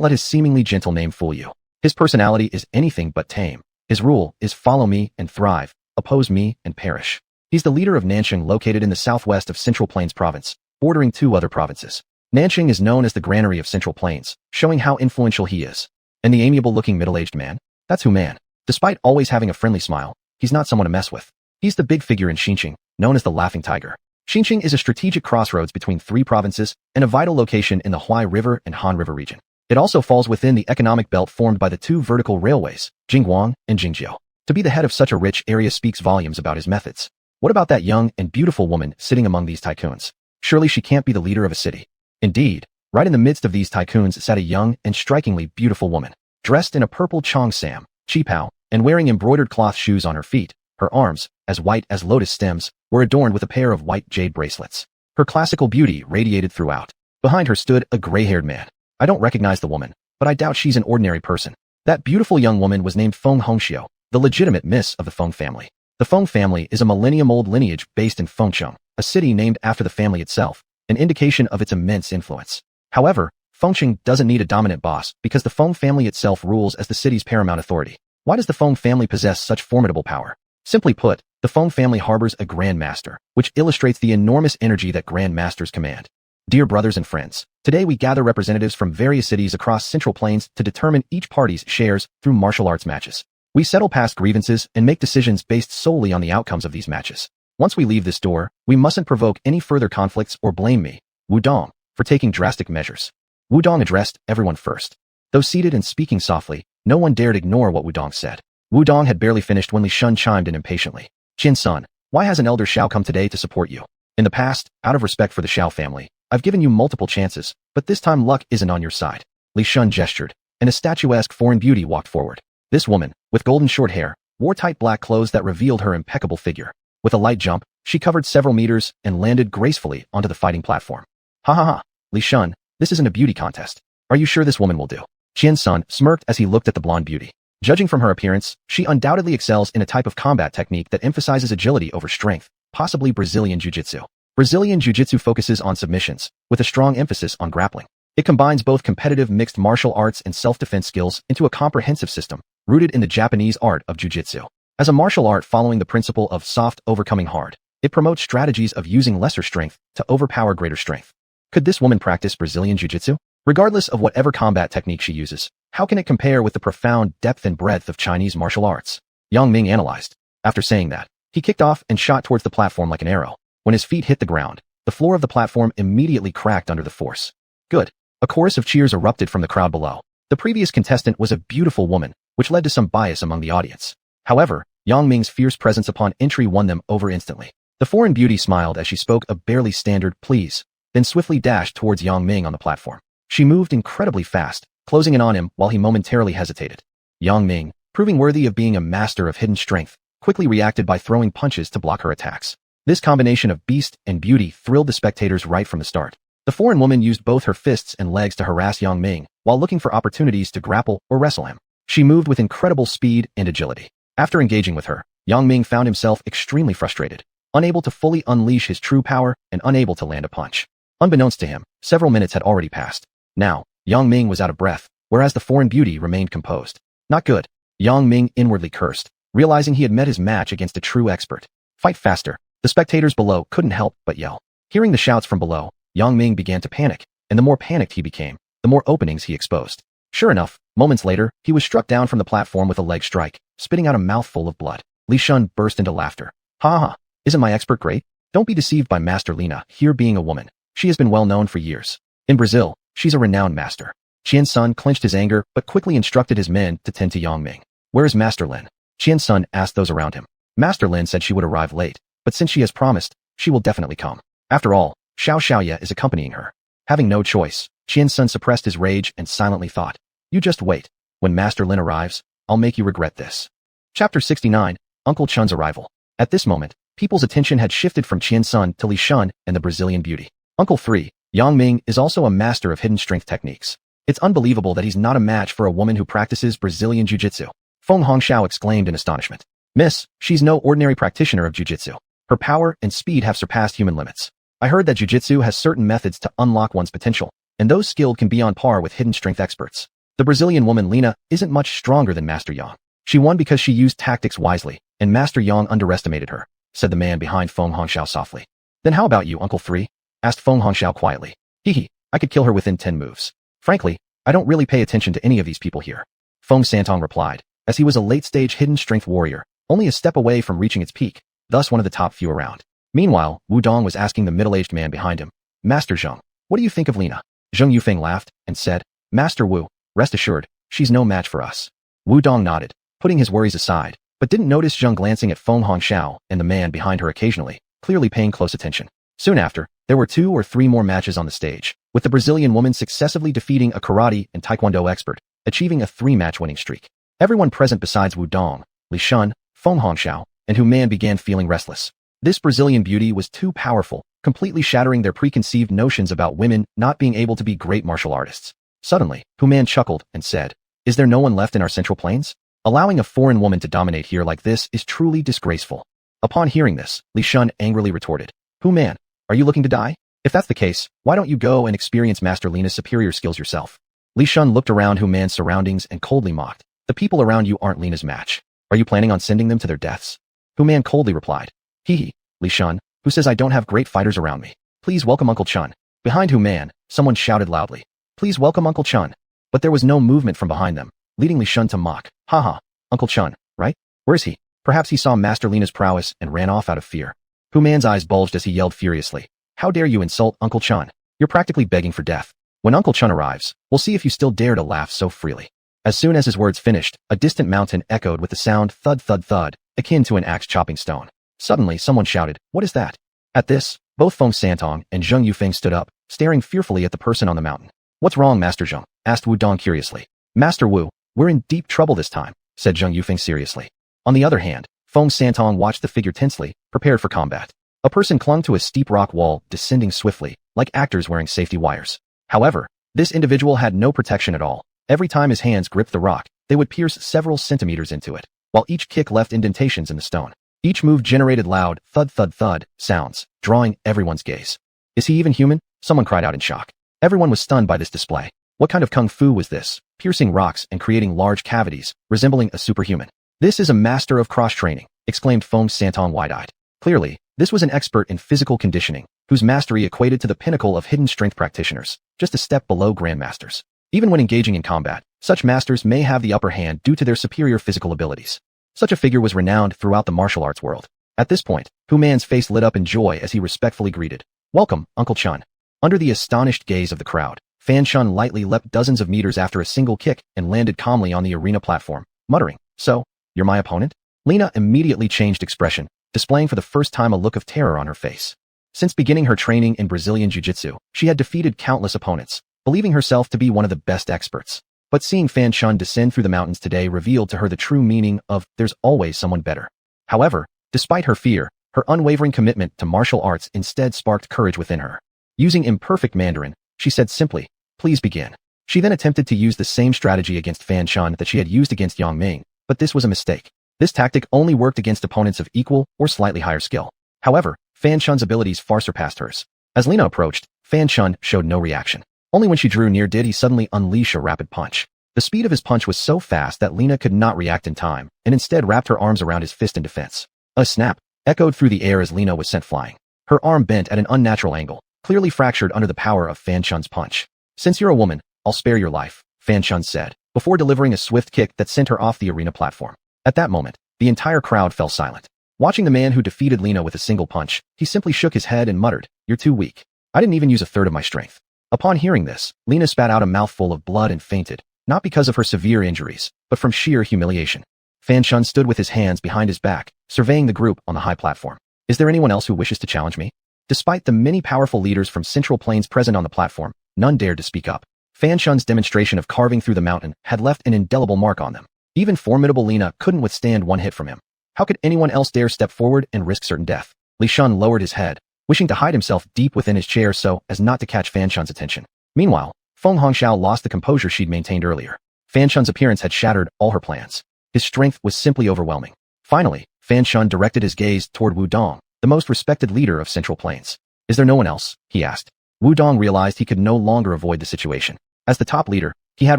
let his seemingly gentle name fool you. His personality is anything but tame. His rule is follow me and thrive, oppose me and perish. He's the leader of Nancheng, located in the southwest of Central Plains Province, bordering 2 other provinces. Nancheng is known as the granary of Central Plains, showing how influential he is. And the amiable-looking middle-aged man? That's Hu Man. Despite always having a friendly smile, he's not someone to mess with. He's the big figure in Xinjiang, known as the Laughing Tiger. Xinjiang is a strategic crossroads between 3 provinces and a vital location in the Huai River and Han River region. It also falls within the economic belt formed by the 2 vertical railways, Jingguang and Jingjiao. To be the head of such a rich area speaks volumes about his methods. What about that young and beautiful woman sitting among these tycoons? Surely she can't be the leader of a city. Indeed, right in the midst of these tycoons sat a young and strikingly beautiful woman, dressed in a purple cheongsam, qipao, and wearing embroidered cloth shoes on her feet. Her arms, as white as lotus stems, were adorned with a pair of white jade bracelets. Her classical beauty radiated throughout. Behind her stood a gray-haired man. I don't recognize the woman, but I doubt she's an ordinary person. That beautiful young woman was named Feng Hongxiu, the legitimate miss of the Feng family. The Feng family is a millennium-old lineage based in Fengcheng, a city named after the family itself, an indication of its immense influence. However, Fengcheng doesn't need a dominant boss because the Feng family itself rules as the city's paramount authority. Why does the Feng family possess such formidable power? Simply put, the Feng family harbors a Grand Master, which illustrates the enormous energy that Grand Masters command. Dear brothers and friends, today we gather representatives from various cities across Central Plains to determine each party's shares through martial arts matches. We settle past grievances and make decisions based solely on the outcomes of these matches. Once we leave this door, we mustn't provoke any further conflicts or blame me, Wu Dong, for taking drastic measures. Wu Dong addressed everyone first. Though seated and speaking softly, no one dared ignore what Wu Dong said. Wu Dong had barely finished when Li Shun chimed in impatiently. Qin-sun, why hasn't Elder Xiao come today to support you? In the past, out of respect for the Xiao family, I've given you multiple chances, but this time luck isn't on your side. Li Shun gestured, and a statuesque foreign beauty walked forward. This woman, with golden short hair, wore tight black clothes that revealed her impeccable figure. With a light jump, she covered several meters and landed gracefully onto the fighting platform. Ha ha ha, Li Shun, this isn't a beauty contest. Are you sure this woman will do? Qin-sun smirked as he looked at the blonde beauty. Judging from her appearance, she undoubtedly excels in a type of combat technique that emphasizes agility over strength, possibly Brazilian Jiu-Jitsu. Brazilian Jiu-Jitsu focuses on submissions, with a strong emphasis on grappling. It combines both competitive mixed martial arts and self-defense skills into a comprehensive system, rooted in the Japanese art of Jiu-Jitsu. As a martial art following the principle of soft overcoming hard, it promotes strategies of using lesser strength to overpower greater strength. Could this woman practice Brazilian Jiu-Jitsu? Regardless of whatever combat technique she uses, how can it compare with the profound depth and breadth of Chinese martial arts? Yang Ming analyzed. After saying that, he kicked off and shot towards the platform like an arrow. When his feet hit the ground, the floor of the platform immediately cracked under the force. Good. A chorus of cheers erupted from the crowd below. The previous contestant was a beautiful woman, which led to some bias among the audience. However, Yang Ming's fierce presence upon entry won them over instantly. The foreign beauty smiled as she spoke a barely standard please, then swiftly dashed towards Yang Ming on the platform. She moved incredibly fast, closing in on him while he momentarily hesitated. Yang Ming, proving worthy of being a master of hidden strength, quickly reacted by throwing punches to block her attacks. This combination of beast and beauty thrilled the spectators right from the start. The foreign woman used both her fists and legs to harass Yang Ming while looking for opportunities to grapple or wrestle him. She moved with incredible speed and agility. After engaging with her, Yang Ming found himself extremely frustrated, unable to fully unleash his true power and unable to land a punch. Unbeknownst to him, several minutes had already passed. Now, Yang Ming was out of breath, whereas the foreign beauty remained composed. Not good. Yang Ming inwardly cursed, realizing he had met his match against a true expert. Fight faster. The spectators below couldn't help but yell. Hearing the shouts from below, Yang Ming began to panic, and the more panicked he became, the more openings he exposed. Sure enough, moments later, he was struck down from the platform with a leg strike, spitting out a mouthful of blood. Li Shun burst into laughter. Ha ha, isn't my expert great? Don't be deceived by Master Lina, here being a woman. She has been well known for years. In Brazil, she's a renowned master. Qian Sun clenched his anger but quickly instructed his men to tend to Yang Ming. Where is Master Lin? Qian Sun asked those around him. Master Lin said she would arrive late, but since she has promised, she will definitely come. After all, Xiao Xiaoye is accompanying her. Having no choice, Qian Sun suppressed his rage and silently thought, you just wait. When Master Lin arrives, I'll make you regret this. Chapter 69, Uncle Chun's Arrival. At this moment, people's attention had shifted from Qian Sun to Li Shun and the Brazilian beauty. Uncle 3, Yang Ming is also a master of hidden strength techniques. It's unbelievable that he's not a match for a woman who practices Brazilian Jiu-Jitsu. Feng Hongxiao exclaimed in astonishment. Miss, she's no ordinary practitioner of Jiu-Jitsu. Her power and speed have surpassed human limits. I heard that Jiu-Jitsu has certain methods to unlock one's potential, and those skilled can be on par with hidden strength experts. The Brazilian woman Lina isn't much stronger than Master Yang. She won because she used tactics wisely, and Master Yang underestimated her, said the man behind Feng Hongxiao softly. Then how about you, Uncle 3? Asked Feng Hongxiao quietly. Hee, I could kill her within 10 moves. Frankly, I don't really pay attention to any of these people here. Feng Santong replied, as he was a late-stage hidden strength warrior, only a step away from reaching its peak, thus one of the top few around. Meanwhile, Wu Dong was asking the middle-aged man behind him, Master Zheng, what do you think of Lina? Zheng Yufeng laughed and said, Master Wu, rest assured, she's no match for us. Wu Dong nodded, putting his worries aside, but didn't notice Zheng glancing at Feng Hongxiao and the man behind her occasionally, clearly paying close attention. Soon after, there were 2 or 3 more matches on the stage, with the Brazilian woman successively defeating a karate and taekwondo expert, achieving a 3-match winning streak. Everyone present besides Wu Dong, Li Shun, Feng Hongxiao, and Hu Man began feeling restless. This Brazilian beauty was too powerful, completely shattering their preconceived notions about women not being able to be great martial artists. Suddenly, Hu Man chuckled and said, Is there no one left in our Central Plains? Allowing a foreign woman to dominate here like this is truly disgraceful. Upon hearing this, Li Shun angrily retorted, Hu Man, are you looking to die? If that's the case, why don't you go and experience Master Lina's superior skills yourself? Li Shun looked around Hu Man's surroundings and coldly mocked, the people around you aren't Lina's match. Are you planning on sending them to their deaths? Hu Man coldly replied, Hee, Li Shun, who says I don't have great fighters around me. Please welcome Uncle Chun. Behind Hu Man, someone shouted loudly, Please welcome Uncle Chun. But there was no movement from behind them, leading Li Shun to mock, Haha, Uncle Chun, right? Where is he? Perhaps he saw Master Lina's prowess and ran off out of fear. Hu Man's eyes bulged as he yelled furiously, How dare you insult Uncle Chun? You're practically begging for death. When Uncle Chun arrives, we'll see if you still dare to laugh so freely. As soon as his words finished, a distant mountain echoed with the sound thud thud thud, akin to an axe chopping stone. Suddenly, someone shouted, What is that? At this, both Feng Santong and Zheng Yufeng stood up, staring fearfully at the person on the mountain. What's wrong, Master Zheng? Asked Wu Dong curiously. Master Wu, we're in deep trouble this time, said Zheng Yufeng seriously. On the other hand, Feng Santong watched the figure tensely, prepared for combat. A person clung to a steep rock wall, descending swiftly, like actors wearing safety wires. However, this individual had no protection at all. Every time his hands gripped the rock, they would pierce several centimeters into it, while each kick left indentations in the stone. Each move generated loud thud thud thud sounds, drawing everyone's gaze. Is he even human? Someone cried out in shock. Everyone was stunned by this display. What kind of kung fu was this, piercing rocks and creating large cavities, resembling a superhuman? This is a master of cross-training, exclaimed Feng Santong wide-eyed. Clearly, this was an expert in physical conditioning, whose mastery equated to the pinnacle of hidden strength practitioners, just a step below grandmasters. Even when engaging in combat, such masters may have the upper hand due to their superior physical abilities. Such a figure was renowned throughout the martial arts world. At this point, Hu Man's face lit up in joy as he respectfully greeted, "Welcome, Uncle Chun." Under the astonished gaze of the crowd, Fan Chun lightly leapt dozens of meters after a single kick and landed calmly on the arena platform, muttering, "So, you're my opponent?" Lina immediately changed expression, displaying for the first time a look of terror on her face. Since beginning her training in Brazilian Jiu-Jitsu, she had defeated countless opponents, believing herself to be one of the best experts. But seeing Fan Chun descend through the mountains today revealed to her the true meaning of "there's always someone better." However, despite her fear, her unwavering commitment to martial arts instead sparked courage within her. Using imperfect Mandarin, she said simply, "Please begin." She then attempted to use the same strategy against Fan Chun that she had used against Yang Ming, but this was a mistake. This tactic only worked against opponents of equal or slightly higher skill. However, Fan Chun's abilities far surpassed hers. As Lina approached, Fan Chun showed no reaction. Only when she drew near did he suddenly unleash a rapid punch. The speed of his punch was so fast that Lina could not react in time, and instead wrapped her arms around his fist in defense. A snap echoed through the air as Lina was sent flying. Her arm bent at an unnatural angle, clearly fractured under the power of Fan Chun's punch. "Since you're a woman, I'll spare your life," Fan Chun said, before delivering a swift kick that sent her off the arena platform. At that moment, the entire crowd fell silent. Watching the man who defeated Lina with a single punch, he simply shook his head and muttered, "You're too weak. I didn't even use a third of my strength." Upon hearing this, Lina spat out a mouthful of blood and fainted, not because of her severe injuries, but from sheer humiliation. Fan Chun stood with his hands behind his back, surveying the group on the high platform. "Is there anyone else who wishes to challenge me?" Despite the many powerful leaders from Central Plains present on the platform, none dared to speak up. Fan Chun's demonstration of carving through the mountain had left an indelible mark on them. Even formidable Lina couldn't withstand one hit from him. How could anyone else dare step forward and risk certain death? Li Shun lowered his head, wishing to hide himself deep within his chair so as not to catch Fan Chun's attention. Meanwhile, Feng Hongxiao lost the composure she'd maintained earlier. Fan Chun's appearance had shattered all her plans. His strength was simply overwhelming. Finally, Fan Chun directed his gaze toward Wu Dong, the most respected leader of Central Plains. "Is there no one else?" he asked. Wu Dong realized he could no longer avoid the situation. As the top leader, he had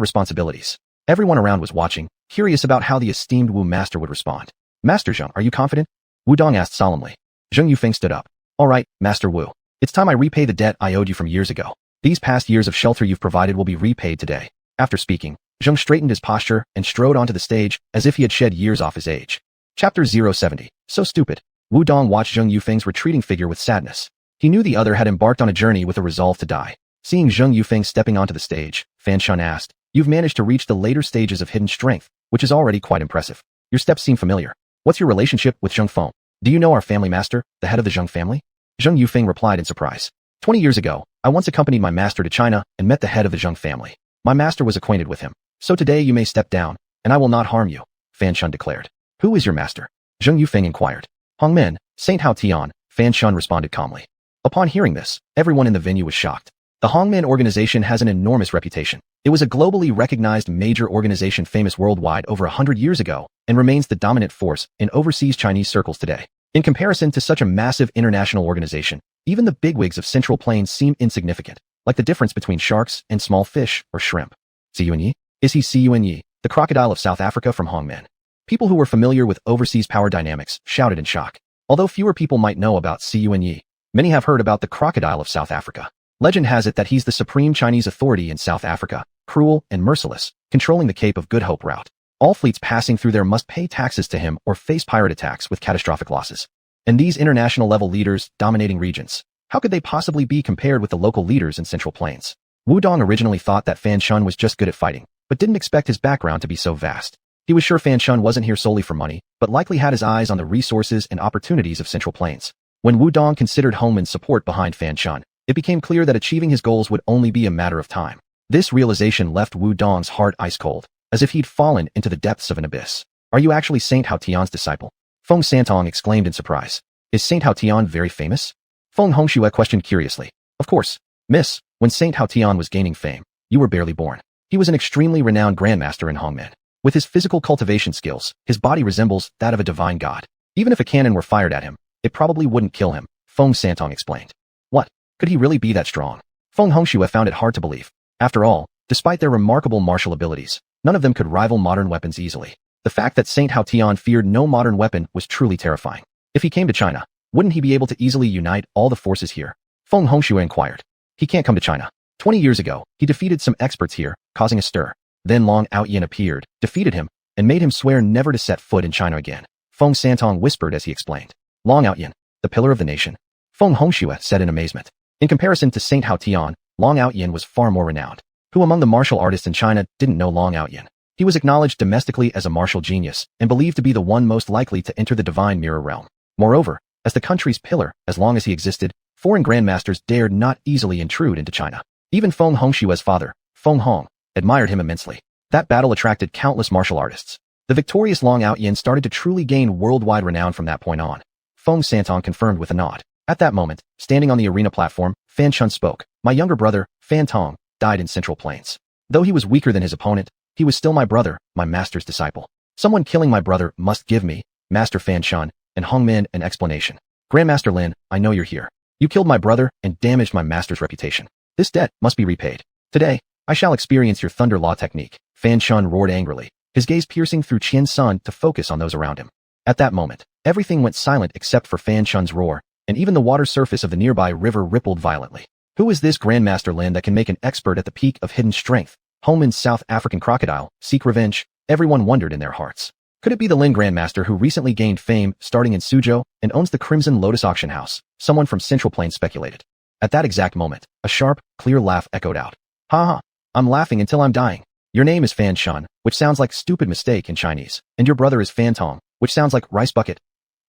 responsibilities. Everyone around was watching, curious about how the esteemed Wu master would respond. "Master Zheng, are you confident?" Wu Dong asked solemnly. Zheng Yufeng stood up. "All right, Master Wu. It's time I repay the debt I owed you from years ago. These past years of shelter you've provided will be repaid today." After speaking, Zheng straightened his posture and strode onto the stage as if he had shed years off his age. Chapter 070. So stupid. Wu Dong watched Zheng Yufeng's retreating figure with sadness. He knew the other had embarked on a journey with a resolve to die. Seeing Zheng Yufeng stepping onto the stage, Fan Chun asked, "You've managed to reach the later stages of hidden strength, which is already quite impressive. Your steps seem familiar. What's your relationship with Zheng Feng? Do you know our family master, the head of the Jiang family?" Zheng Yufeng replied in surprise. 20 years ago, I once accompanied my master to China and met the head of the Jiang family. My master was acquainted with him. So today you may step down, and I will not harm you," Fan Chun declared. "Who is your master?" Zheng Yufeng inquired. "Hongmen, Saint Hao Tian," Fan Chun responded calmly. Upon hearing this, everyone in the venue was shocked. The Hongmen organization has an enormous reputation. It was a globally recognized major organization famous worldwide over 100 years ago and remains the dominant force in overseas Chinese circles today. In comparison to such a massive international organization, even the bigwigs of Central Plains seem insignificant, like the difference between sharks and small fish or shrimp. Siyuanyi? Is he Siyuanyi, the crocodile of South Africa from Hongmen? People who were familiar with overseas power dynamics shouted in shock. Although fewer people might know about Siyuanyi, many have heard about the crocodile of South Africa. Legend has it that he's the supreme Chinese authority in South Africa, cruel and merciless, controlling the Cape of Good Hope route. All fleets passing through there must pay taxes to him or face pirate attacks with catastrophic losses. And these international-level leaders dominating regions, how could they possibly be compared with the local leaders in Central Plains? Wu Dong originally thought that Fan Chun was just good at fighting, but didn't expect his background to be so vast. He was sure Fan Chun wasn't here solely for money, but likely had his eyes on the resources and opportunities of Central Plains. When Wu Dong considered Hongmen's support behind Fan Chun, it became clear that achieving his goals would only be a matter of time. This realization left Wu Dong's heart ice cold, as if he'd fallen into the depths of an abyss. "Are you actually Saint Hao Tian's disciple?" Feng Santong exclaimed in surprise. "Is Saint Hao Tian very famous?" Feng Hongxue questioned curiously. "Of course, miss, when Saint Hao Tian was gaining fame, you were barely born. He was an extremely renowned grandmaster in Hongmen. With his physical cultivation skills, his body resembles that of a divine god. Even if a cannon were fired at him, it probably wouldn't kill him," Feng Santong explained. "What? Could he really be that strong?" Feng Hongxue found it hard to believe. After all, despite their remarkable martial abilities, none of them could rival modern weapons easily. The fact that Saint Hao Tian feared no modern weapon was truly terrifying. If he came to China, wouldn't he be able to easily unite all the forces here? Feng Hongxue inquired. He can't come to China. 20 years ago, he defeated some experts here, causing a stir. Then Long Outyin appeared, defeated him, and made him swear never to set foot in China again. Feng Santong whispered as he explained. Long Outyin, the pillar of the nation. Feng Hongxue said in amazement. In comparison to Saint Hao Tian, Long Outyin was far more renowned. Who among the martial artists in China didn't know Long Outyin? He was acknowledged domestically as a martial genius and believed to be the one most likely to enter the divine mirror realm. Moreover, as the country's pillar, as long as he existed, foreign grandmasters dared not easily intrude into China. Even Feng Hongxue's father, Feng Hong, admired him immensely. That battle attracted countless martial artists. The victorious Long Outyin started to truly gain worldwide renown from that point on. Feng Santong confirmed with a nod. At that moment, standing on the arena platform, Fan Chun spoke. My younger brother, Fan Tong, died in Central Plains. Though he was weaker than his opponent, he was still my brother, my master's disciple. Someone killing my brother must give me, Master Fan Chun, and Hong Min an explanation. Grandmaster Lin, I know you're here. You killed my brother and damaged my master's reputation. This debt must be repaid. Today, I shall experience your thunder law technique. Fan Chun roared angrily, his gaze piercing through Qian Sun to focus on those around him. At that moment, everything went silent except for Fan Chun's roar, and even the water surface of the nearby river rippled violently. Who is this Grandmaster Lin that can make an expert at the peak of hidden strength? Holman's South African crocodile, seek revenge? Everyone wondered in their hearts. Could it be the Lin Grandmaster who recently gained fame starting in Suzhou and owns the Crimson Lotus auction house? Someone from Central Plains speculated. At that exact moment, a sharp, clear laugh echoed out. Ha ha, I'm laughing until I'm dying. Your name is Fan Chun, which sounds like stupid mistake in Chinese, and your brother is Fan Tong, which sounds like rice bucket.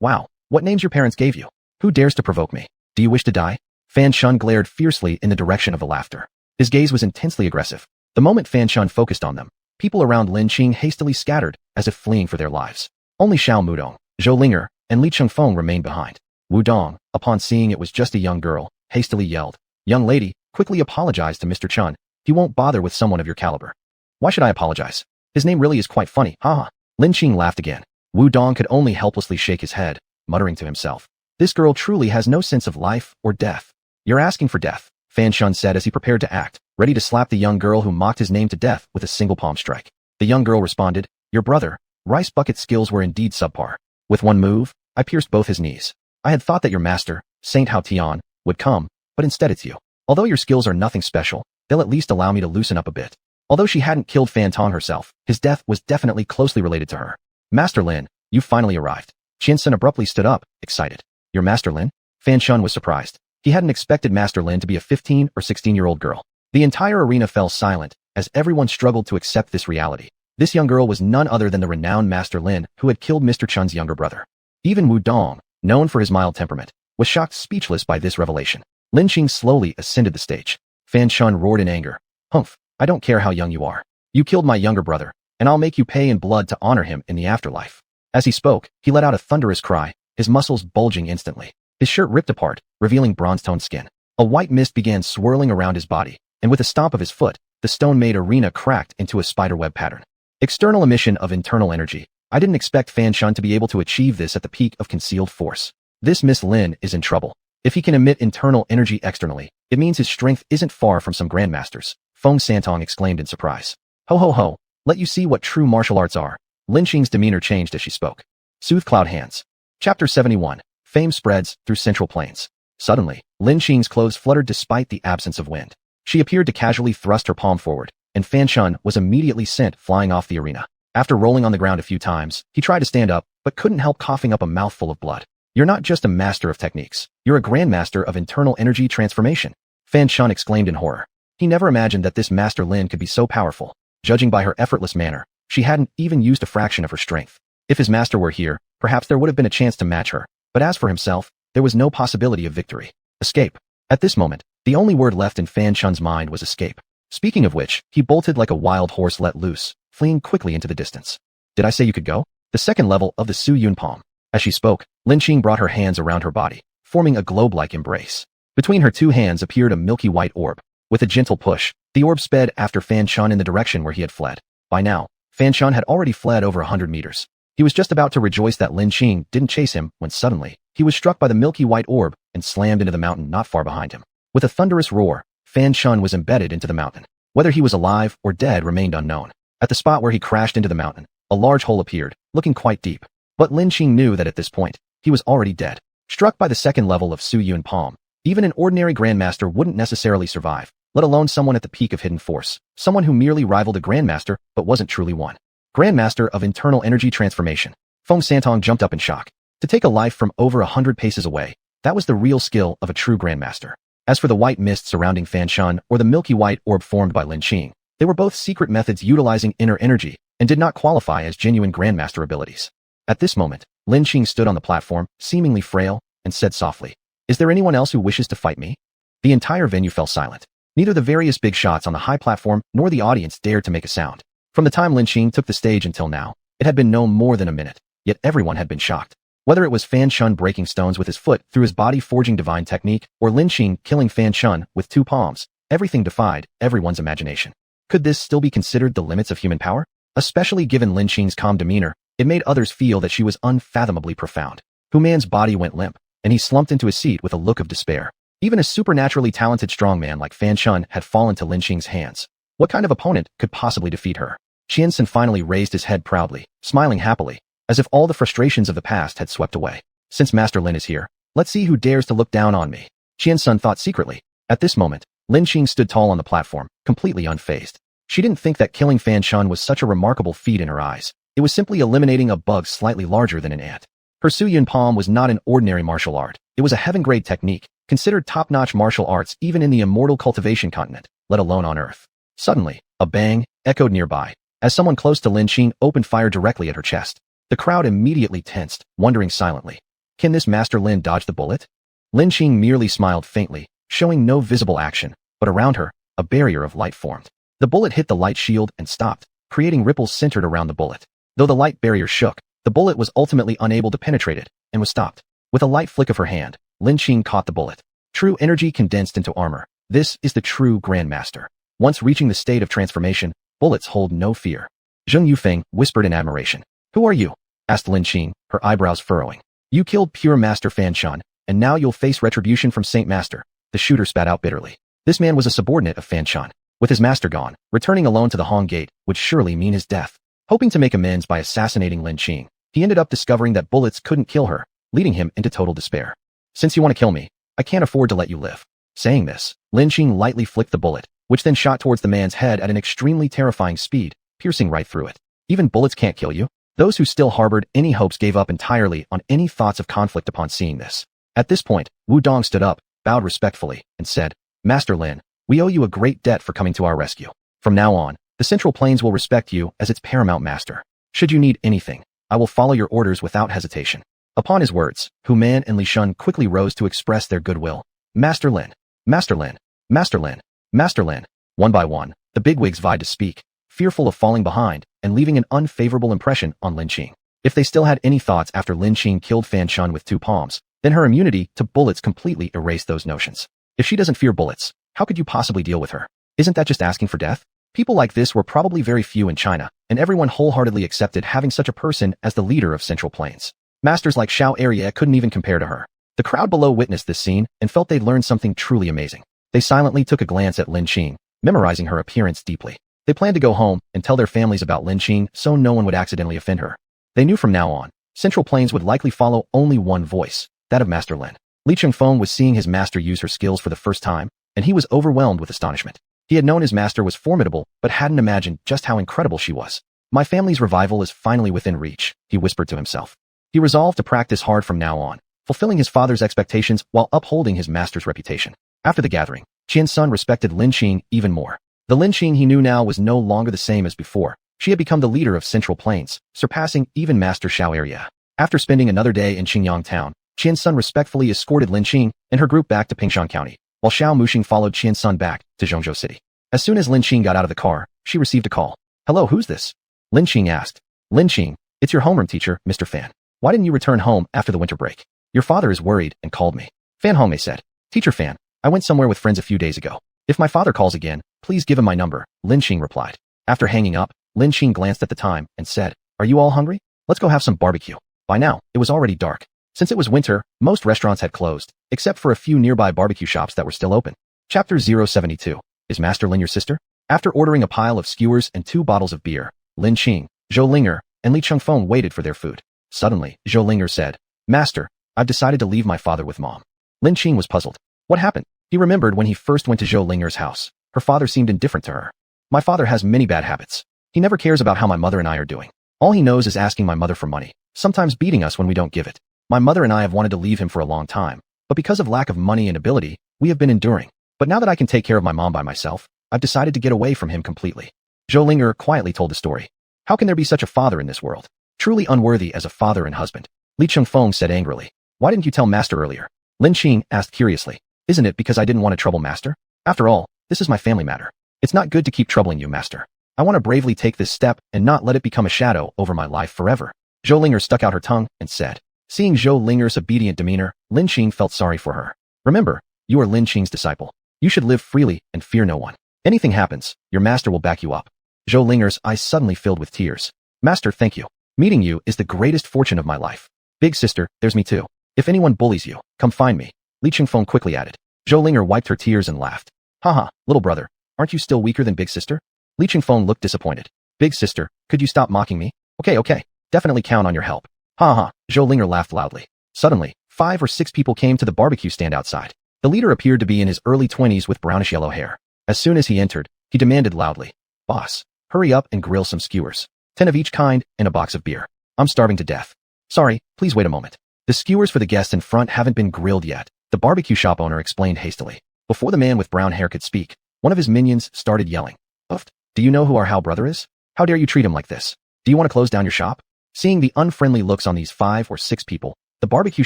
Wow, what names your parents gave you? Who dares to provoke me? Do you wish to die? Fan Chun glared fiercely in the direction of the laughter. His gaze was intensely aggressive. The moment Fan Chun focused on them, people around Lin Qing hastily scattered, as if fleeing for their lives. Only Xiao Mudong, Zhou Linger, and Li Chengfeng remained behind. Wu Dong, upon seeing it was just a young girl, hastily yelled, Young lady, quickly apologize to Mr. Chun. He won't bother with someone of your caliber. Why should I apologize? His name really is quite funny, haha. Lin Qing laughed again. Wu Dong could only helplessly shake his head, muttering to himself. This girl truly has no sense of life or death. You're asking for death, Fan Chun said as he prepared to act, ready to slap the young girl who mocked his name to death with a single palm strike. The young girl responded, Your brother, Rice Bucket's skills were indeed subpar. With one move, I pierced both his knees. I had thought that your master, Saint Hao Tian, would come, but instead it's you. Although your skills are nothing special, they'll at least allow me to loosen up a bit. Although she hadn't killed Fan Tong herself, his death was definitely closely related to her. Master Lin, you finally arrived. Qian Sun abruptly stood up, excited. Your Master Lin? Fan Chun was surprised. He hadn't expected Master Lin to be a 15 or 16-year-old girl. The entire arena fell silent, as everyone struggled to accept this reality. This young girl was none other than the renowned Master Lin who had killed Mr. Chun's younger brother. Even Wu Dong, known for his mild temperament, was shocked speechless by this revelation. Lin Qing slowly ascended the stage. Fan Chun roared in anger. Humph, I don't care how young you are. You killed my younger brother, and I'll make you pay in blood to honor him in the afterlife. As he spoke, he let out a thunderous cry, his muscles bulging instantly. His shirt ripped apart, revealing bronze-toned skin. A white mist began swirling around his body, and with a stomp of his foot, the stone-made arena cracked into a spiderweb pattern. External emission of internal energy. I didn't expect Fan Chun to be able to achieve this at the peak of concealed force. This Miss Lin is in trouble. If he can emit internal energy externally, it means his strength isn't far from some grandmasters. Feng Santong exclaimed in surprise. Ho ho ho, let you see what true martial arts are. Lin Qing's demeanor changed as she spoke. Soothe Cloud Hands. Chapter 71. Fame spreads through Central Plains. Suddenly, Lin Qing's clothes fluttered despite the absence of wind. She appeared to casually thrust her palm forward, and Fan Chun was immediately sent flying off the arena. After rolling on the ground a few times, he tried to stand up, but couldn't help coughing up a mouthful of blood. You're not just a master of techniques. You're a grandmaster of internal energy transformation. Fan Chun exclaimed in horror. He never imagined that this Master Lin could be so powerful. Judging by her effortless manner, she hadn't even used a fraction of her strength. If his master were here, perhaps there would have been a chance to match her. But as for himself, there was no possibility of victory. Escape. At this moment, the only word left in Fan Chun's mind was escape. Speaking of which, he bolted like a wild horse let loose, fleeing quickly into the distance. Did I say you could go? The second level of the Su Yun palm. As she spoke, Lin Qing brought her hands around her body, forming a globe-like embrace. Between her two hands appeared a milky white orb. With a gentle push, the orb sped after Fan Chun in the direction where he had fled. By now, Fan Chun had already fled over 100 meters. He was just about to rejoice that Lin Qing didn't chase him when suddenly, he was struck by the milky white orb and slammed into the mountain not far behind him. With a thunderous roar, Fan Chun was embedded into the mountain. Whether he was alive or dead remained unknown. At the spot where he crashed into the mountain, a large hole appeared, looking quite deep. But Lin Qing knew that at this point, he was already dead. Struck by the second level of Su Yun palm, Even an ordinary grandmaster wouldn't necessarily survive, let alone someone at the peak of hidden force, someone who merely rivaled a grandmaster but wasn't truly one. Grandmaster of internal energy transformation. Feng Santong jumped up in shock. To take a life from over 100 paces away, that was the real skill of a true grandmaster. As for the white mist surrounding Fan Shun or the milky white orb formed by Lin Qing, they were both secret methods utilizing inner energy and did not qualify as genuine grandmaster abilities. At this moment, Lin Qing stood on the platform, seemingly frail, and said softly, "Is there anyone else who wishes to fight me?" The entire venue fell silent. Neither the various big shots on the high platform nor the audience dared to make a sound. From the time Lin Qing took the stage until now, it had been no more than a minute, yet everyone had been shocked. Whether it was Fan Shun breaking stones with his foot through his body forging divine technique, or Lin Qing killing Fan Shun with 2 palms, everything defied everyone's imagination. Could this still be considered the limits of human power? Especially given Lin Qing's calm demeanor, it made others feel that she was unfathomably profound. Hu Man's body went limp, and he slumped into his seat with a look of despair. Even a supernaturally talented strongman like Fan Shun had fallen to Lin Qing's hands. What kind of opponent could possibly defeat her? Qiansun finally raised his head proudly, smiling happily, as if all the frustrations of the past had swept away. Since Master Lin is here, let's see who dares to look down on me, Qiansun thought secretly. At this moment, Lin Qing stood tall on the platform, completely unfazed. She didn't think that killing Fan Shun was such a remarkable feat in her eyes. It was simply eliminating a bug slightly larger than an ant. Her Suyun palm was not an ordinary martial art. It was a heaven-grade technique, considered top-notch martial arts even in the immortal Cultivation Continent, let alone on Earth. Suddenly, a bang echoed nearby, as someone close to Lin Qing opened fire directly at her chest. The crowd immediately tensed, wondering silently, can this Master Lin dodge the bullet? Lin Qing merely smiled faintly, showing no visible action, but around her, a barrier of light formed. The bullet hit the light shield and stopped, creating ripples centered around the bullet. Though the light barrier shook, the bullet was ultimately unable to penetrate it, and was stopped. With a light flick of her hand, Lin Qing caught the bullet. True energy condensed into armor. This is the true Grandmaster. Once reaching the state of transformation, bullets hold no fear. Zheng Yufeng whispered in admiration. Who are you? Asked Lin Qing, her eyebrows furrowing. You killed pure Master Fan Shun, and now you'll face retribution from Saint Master. The shooter spat out bitterly. This man was a subordinate of Fan Shun. With his master gone, returning alone to the Hong Gate would surely mean his death. Hoping to make amends by assassinating Lin Qing, he ended up discovering that bullets couldn't kill her, leading him into total despair. Since you want to kill me, I can't afford to let you live. Saying this, Lin Qing lightly flicked the bullet, which then shot towards the man's head at an extremely terrifying speed, piercing right through it. Even bullets can't kill you? Those who still harbored any hopes gave up entirely on any thoughts of conflict upon seeing this. At this point, Wu Dong stood up, bowed respectfully, and said, Master Lin, we owe you a great debt for coming to our rescue. From now on, the Central Plains will respect you as its paramount master. Should you need anything, I will follow your orders without hesitation. Upon his words, Hu Man and Li Shun quickly rose to express their goodwill. Master Lin, Master Lin, Master Lin, Master Lin. One by one, the bigwigs vied to speak, fearful of falling behind and leaving an unfavorable impression on Lin Qing. If they still had any thoughts after Lin Qing killed Fan Shun with 2 palms, then her immunity to bullets completely erased those notions. If she doesn't fear bullets, how could you possibly deal with her? Isn't that just asking for death? People like this were probably very few in China, and everyone wholeheartedly accepted having such a person as the leader of Central Plains. Masters like Xiao Area couldn't even compare to her. The crowd below witnessed this scene and felt they'd learned something truly amazing. They silently took a glance at Lin Qing, memorizing her appearance deeply. They planned to go home and tell their families about Lin Qing so no one would accidentally offend her. They knew from now on, Central Plains would likely follow only one voice, that of Master Lin. Li Chengfeng was seeing his master use her skills for the first time, and he was overwhelmed with astonishment. He had known his master was formidable, but hadn't imagined just how incredible she was. My family's revival is finally within reach, he whispered to himself. He resolved to practice hard from now on, fulfilling his father's expectations while upholding his master's reputation. After the gathering, Qiansun respected Lin Qing even more. The Lin Qing he knew now was no longer the same as before. She had become the leader of Central Plains, surpassing even Master Xiao Area. After spending another day in Qingyang town, Qiansun respectfully escorted Lin Qing and her group back to Pingshan County, while Xiao Muxing followed Qiansun back to Zhongzhou City. As soon as Lin Qing got out of the car, she received a call. Hello, who's this? Lin Qing asked. Lin Qing, it's your homeroom teacher, Mr. Fan. Why didn't you return home after the winter break? Your father is worried and called me. Fan Hongmei said. Teacher Fan, I went somewhere with friends a few days ago. If my father calls again, please give him my number, Lin Qing replied. After hanging up, Lin Qing glanced at the time and said, Are you all hungry? Let's go have some barbecue. By now, it was already dark. Since it was winter, most restaurants had closed, except for a few nearby barbecue shops that were still open. Chapter 072. Is Master Lin your sister? After ordering a pile of skewers and 2 bottles of beer, Lin Qing, Zhou Linger, and Li Chengfeng waited for their food. Suddenly, Zhou Linger said, Master, I've decided to leave my father with Mom. Lin Qing was puzzled. What happened? He remembered when he first went to Zhou Linger's house. Her father seemed indifferent to her. My father has many bad habits. He never cares about how my mother and I are doing. All he knows is asking my mother for money, sometimes beating us when we don't give it. My mother and I have wanted to leave him for a long time, but because of lack of money and ability, we have been enduring. But now that I can take care of my mom by myself, I've decided to get away from him completely. Zhou Linger quietly told the story. How can there be such a father in this world? Truly unworthy as a father and husband. Li Chengfeng said angrily. Why didn't you tell Master earlier? Lin Qing asked curiously. Isn't it because I didn't want to trouble Master? After all, this is my family matter. It's not good to keep troubling you, Master. I want to bravely take this step and not let it become a shadow over my life forever. Zhou Linger stuck out her tongue and said. Seeing Zhou Linger's obedient demeanor, Lin Qing felt sorry for her. Remember, you are Lin Qing's disciple. You should live freely and fear no one. Anything happens, your master will back you up. Zhou Linger's eyes suddenly filled with tears. Master, thank you. Meeting you is the greatest fortune of my life. Big sister, there's me too. If anyone bullies you, come find me. Li Chengfeng quickly added. Zhou Linger wiped her tears and laughed. Haha, little brother, aren't you still weaker than big sister? Li Chengfeng looked disappointed. Big sister, could you stop mocking me? Okay, definitely count on your help. Ha. Zhou Linger laughed loudly. Suddenly, 5 or 6 people came to the barbecue stand outside. The leader appeared to be in his early 20s with brownish-yellow hair. As soon as he entered, he demanded loudly, Boss, hurry up and grill some skewers. 10 of each kind and a box of beer. I'm starving to death. Sorry, please wait a moment. The skewers for the guests in front haven't been grilled yet, the barbecue shop owner explained hastily. Before the man with brown hair could speak, one of his minions started yelling. Uft, do you know who our Hao brother is? How dare you treat him like this? Do you want to close down your shop? Seeing the unfriendly looks on these 5 or 6 people, the barbecue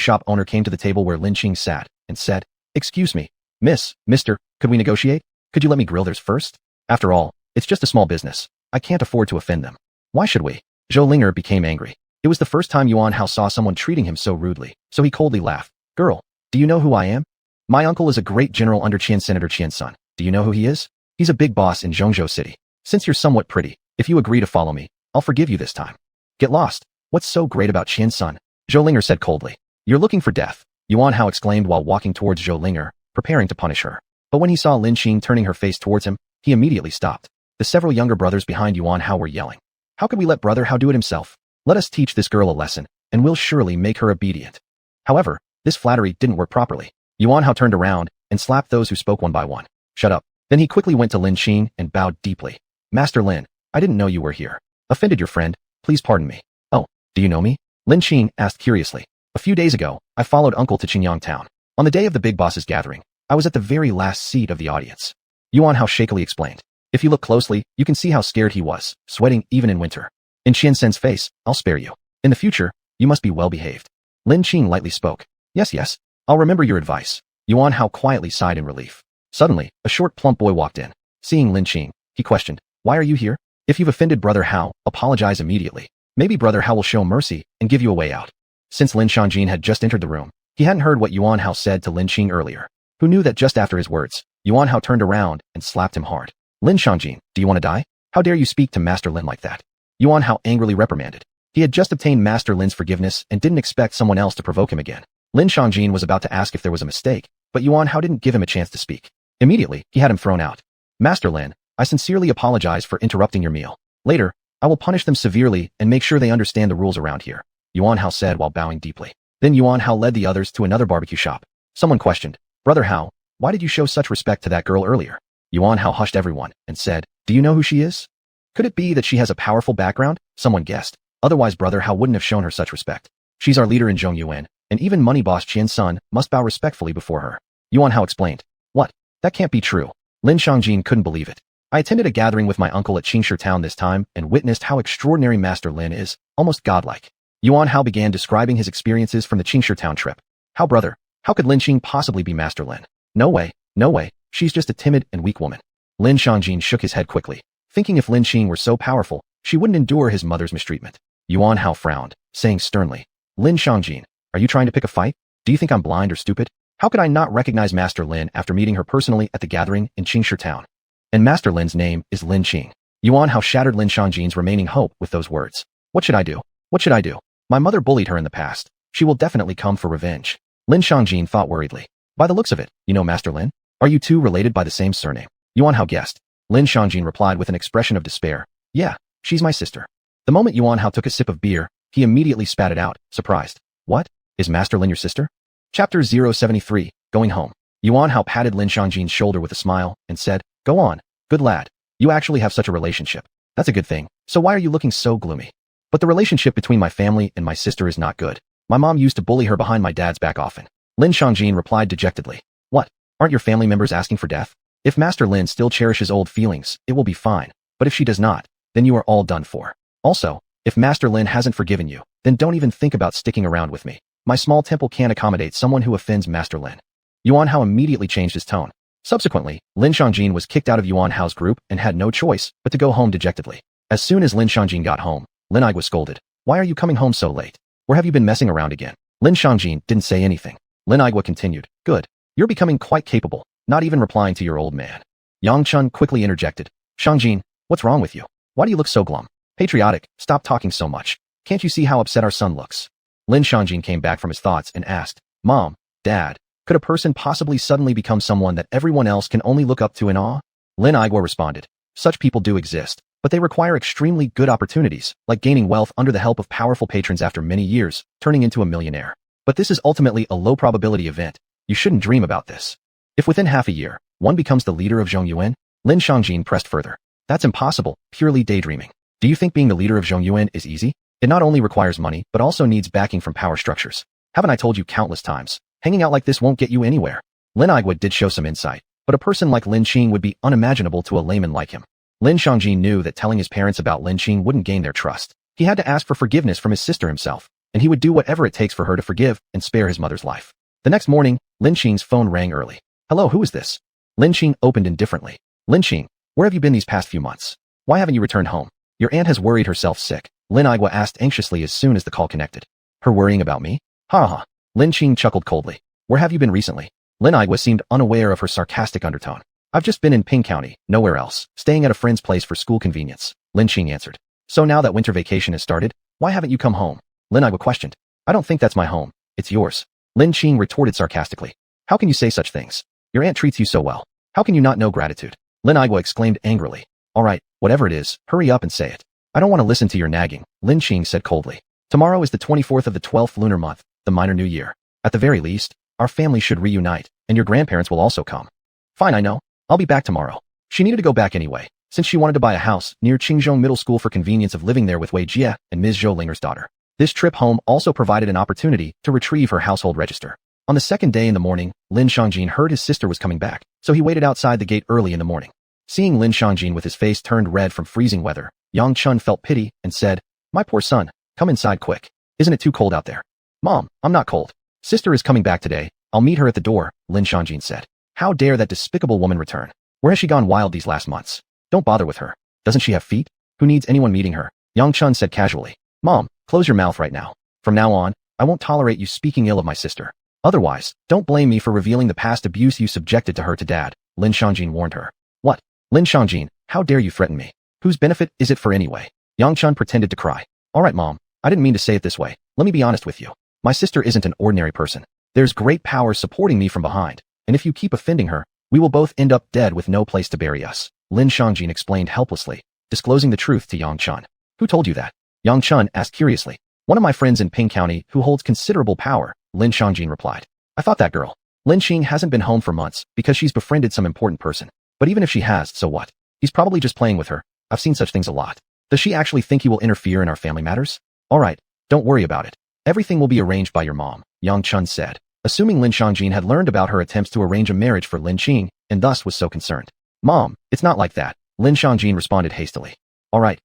shop owner came to the table where Lin Qing sat and said, Excuse me, mister, could we negotiate? Could you let me grill theirs first? After all, it's just a small business. I can't afford to offend them. Why should we? Zhou Linger became angry. It was the first time Yuan Hao saw someone treating him so rudely, so he coldly laughed. Girl, do you know who I am? My uncle is a great general under Qian Senator Qian's son. Do you know who he is? He's a big boss in Zhongzhou City. Since you're somewhat pretty, if you agree to follow me, I'll forgive you this time. Get lost. What's so great about Qian's son? Zhou Linger said coldly. You're looking for death, Yuan Hao exclaimed while walking towards Zhou Linger, preparing to punish her. But when he saw Lin Qing turning her face towards him, he immediately stopped. The several younger brothers behind Yuan Hao were yelling. How could we let Brother Hao do it himself? Let us teach this girl a lesson, and we'll surely make her obedient. However, this flattery didn't work properly. Yuan Hao turned around and slapped those who spoke one by one. Shut up. Then he quickly went to Lin Qing and bowed deeply. Master Lin, I didn't know you were here. Offended your friend, please pardon me. Oh, do you know me? Lin Qing asked curiously. A few days ago, I followed Uncle to Qingyang town. On the day of the big boss's gathering, I was at the very last seat of the audience. Yuan Hao shakily explained. If you look closely, you can see how scared he was, sweating even in winter. In Qian Sen's face, I'll spare you. In the future, you must be well behaved. Lin Qing lightly spoke. Yes, I'll remember your advice. Yuan Hao quietly sighed in relief. Suddenly, a short plump boy walked in. Seeing Lin Qing, he questioned, Why are you here? If you've offended Brother Hao, apologize immediately. Maybe Brother Hao will show mercy and give you a way out. Since Lin Shangjin had just entered the room, he hadn't heard what Yuan Hao said to Lin Qing earlier, who knew that just after his words, Yuan Hao turned around and slapped him hard. Lin Shangjin, do you want to die? How dare you speak to Master Lin like that? Yuan Hao angrily reprimanded. He had just obtained Master Lin's forgiveness and didn't expect someone else to provoke him again. Lin Shangjin was about to ask if there was a mistake, but Yuan Hao didn't give him a chance to speak. Immediately, he had him thrown out. Master Lin, I sincerely apologize for interrupting your meal. Later, I will punish them severely and make sure they understand the rules around here, Yuan Hao said while bowing deeply. Then Yuan Hao led the others to another barbecue shop. Someone questioned, Brother Hao, why did you show such respect to that girl earlier? Yuan Hao hushed everyone and said, Do you know who she is? Could it be that she has a powerful background? Someone guessed. Otherwise Brother Hao wouldn't have shown her such respect. She's our leader in Zhongyuan, and even money boss Qian's son must bow respectfully before her. Yuan Hao explained. What? That can't be true. Lin Shangjin couldn't believe it. I attended a gathering with my uncle at Qingshi town this time and witnessed how extraordinary Master Lin is, almost godlike. Yuan Hao began describing his experiences from the Qingshi town trip. How brother? How could Lin Qing possibly be Master Lin? No way. She's just a timid and weak woman. Lin Shangjin shook his head quickly, thinking if Lin Qing were so powerful, she wouldn't endure his mother's mistreatment. Yuan Hao frowned, saying sternly, Lin Shangjin, are you trying to pick a fight? Do you think I'm blind or stupid? How could I not recognize Master Lin after meeting her personally at the gathering in Qingshi town? And Master Lin's name is Lin Qing. Yuan Hao shattered Lin Shangjin's remaining hope with those words. What should I do? My mother bullied her in the past. She will definitely come for revenge. Lin Shangjin thought worriedly. By the looks of it, you know Master Lin? Are you two related by the same surname? Yuan Hao guessed. Lin Shangjin replied with an expression of despair. Yeah, she's my sister. The moment Yuan Hao took a sip of beer, he immediately spat it out, surprised. What? Is Master Lin your sister? Chapter 073, Going Home. Yuan Hao patted Lin Xiangjin's shoulder with a smile and said, "Go on, good lad. You actually have such a relationship. That's a good thing. So why are you looking so gloomy?" "But the relationship between my family and my sister is not good. My mom used to bully her behind my dad's back often." Lin Xiangjin replied dejectedly. "What? Aren't your family members asking for death? If Master Lin still cherishes old feelings, it will be fine. But if she does not, then you are all done for. Also, if Master Lin hasn't forgiven you, then don't even think about sticking around with me. My small temple can't accommodate someone who offends Master Lin." Yuan Hao immediately changed his tone. Subsequently, Lin Xiangjin was kicked out of Yuan Hao's group and had no choice but to go home dejectedly. As soon as Lin Xiangjin got home, Lin Ai was scolded. "Why are you coming home so late? Where have you been messing around again?" Lin Xiangjin didn't say anything. Lin Ai continued, "Good. You're becoming quite capable, not even replying to your old man." Yang Chun quickly interjected. "Xiangjin, what's wrong with you? Why do you look so glum? Patriotic, stop talking so much. Can't you see how upset our son looks?" Lin Xiangjin came back from his thoughts and asked, "Mom, Dad, could a person possibly suddenly become someone that everyone else can only look up to in awe?" Lin Aiguo responded, "Such people do exist, but they require extremely good opportunities, like gaining wealth under the help of powerful patrons after many years, turning into a millionaire. But this is ultimately a low-probability event. You shouldn't dream about this. If within half a year, one becomes the leader of Zhongyuan," Lin Xiangjin pressed further. "That's impossible, purely daydreaming. Do you think being the leader of Zhongyuan is easy? It not only requires money, but also needs backing from power structures. Haven't I told you countless times? Hanging out like this won't get you anywhere." Lin Aiguo did show some insight, but a person like Lin Qing would be unimaginable to a layman like him. Lin Xiangjin knew that telling his parents about Lin Qing wouldn't gain their trust. He had to ask for forgiveness from his sister himself, and he would do whatever it takes for her to forgive and spare his mother's life. The next morning, Lin Qing's phone rang early. "Hello, who is this?" Lin Qing opened indifferently. "Lin Qing, where have you been these past few months? Why haven't you returned home? Your aunt has worried herself sick," Lin Aiguo asked anxiously as soon as the call connected. "Her worrying about me? Ha ha." Lin Qing chuckled coldly. "Where have you been recently?" Lin Aiguo seemed unaware of her sarcastic undertone. "I've just been in Ping County, nowhere else, staying at a friend's place for school convenience," Lin Qing answered. "So now that winter vacation has started, why haven't you come home?" Lin Aiguo questioned. "I don't think that's my home, it's yours," Lin Qing retorted sarcastically. "How can you say such things? Your aunt treats you so well. How can you not know gratitude?" Lin Aiguo exclaimed angrily. "All right, whatever it is, hurry up and say it." "I don't want to listen to your nagging," Lin Qing said coldly. "Tomorrow is the 24th of the 12th lunar month, the minor new year. At the very least, our family should reunite, and your grandparents will also come." "Fine, I know. I'll be back tomorrow." She needed to go back anyway, since she wanted to buy a house near Qingzhou Middle School for convenience of living there with Wei Jie and Ms. Zhou Linger's daughter. This trip home also provided an opportunity to retrieve her household register. On the second day in the morning, Lin Xiangjin heard his sister was coming back, so he waited outside the gate early in the morning. Seeing Lin Xiangjin with his face turned red from freezing weather, Yang Chun felt pity and said, "My poor son, come inside quick. Isn't it too cold out there?" "Mom, I'm not cold. Sister is coming back today. I'll meet her at the door," Lin Xiangjin said. "How dare that despicable woman return? Where has she gone wild these last months? Don't bother with her. Doesn't she have feet? Who needs anyone meeting her?" Yang Chun said casually. "Mom, close your mouth right now. From now on, I won't tolerate you speaking ill of my sister. Otherwise, don't blame me for revealing the past abuse you subjected to her to Dad," Lin Xiangjin warned her. "What? Lin Xiangjin, how dare you threaten me? Whose benefit is it for anyway?" Yang Chun pretended to cry. "All right, Mom, I didn't mean to say it this way. Let me be honest with you. My sister isn't an ordinary person. There's great power supporting me from behind, and if you keep offending her, we will both end up dead with no place to bury us," Lin Xiangjin explained helplessly, disclosing the truth to Yang Chun. "Who told you that?" Yang Chun asked curiously. "One of my friends in Ping County who holds considerable power," Lin Xiangjin replied. "I thought that girl. Lin Qing hasn't been home for months because she's befriended some important person. But even if she has, so what? He's probably just playing with her. I've seen such things a lot. Does she actually think he will interfere in our family matters? All right, don't worry about it. Everything will be arranged by your mom," Yang Chun said, assuming Lin Xiangjin had learned about her attempts to arrange a marriage for Lin Qing and thus was so concerned. "Mom, it's not like that," Lin Xiangjin responded hastily. All right,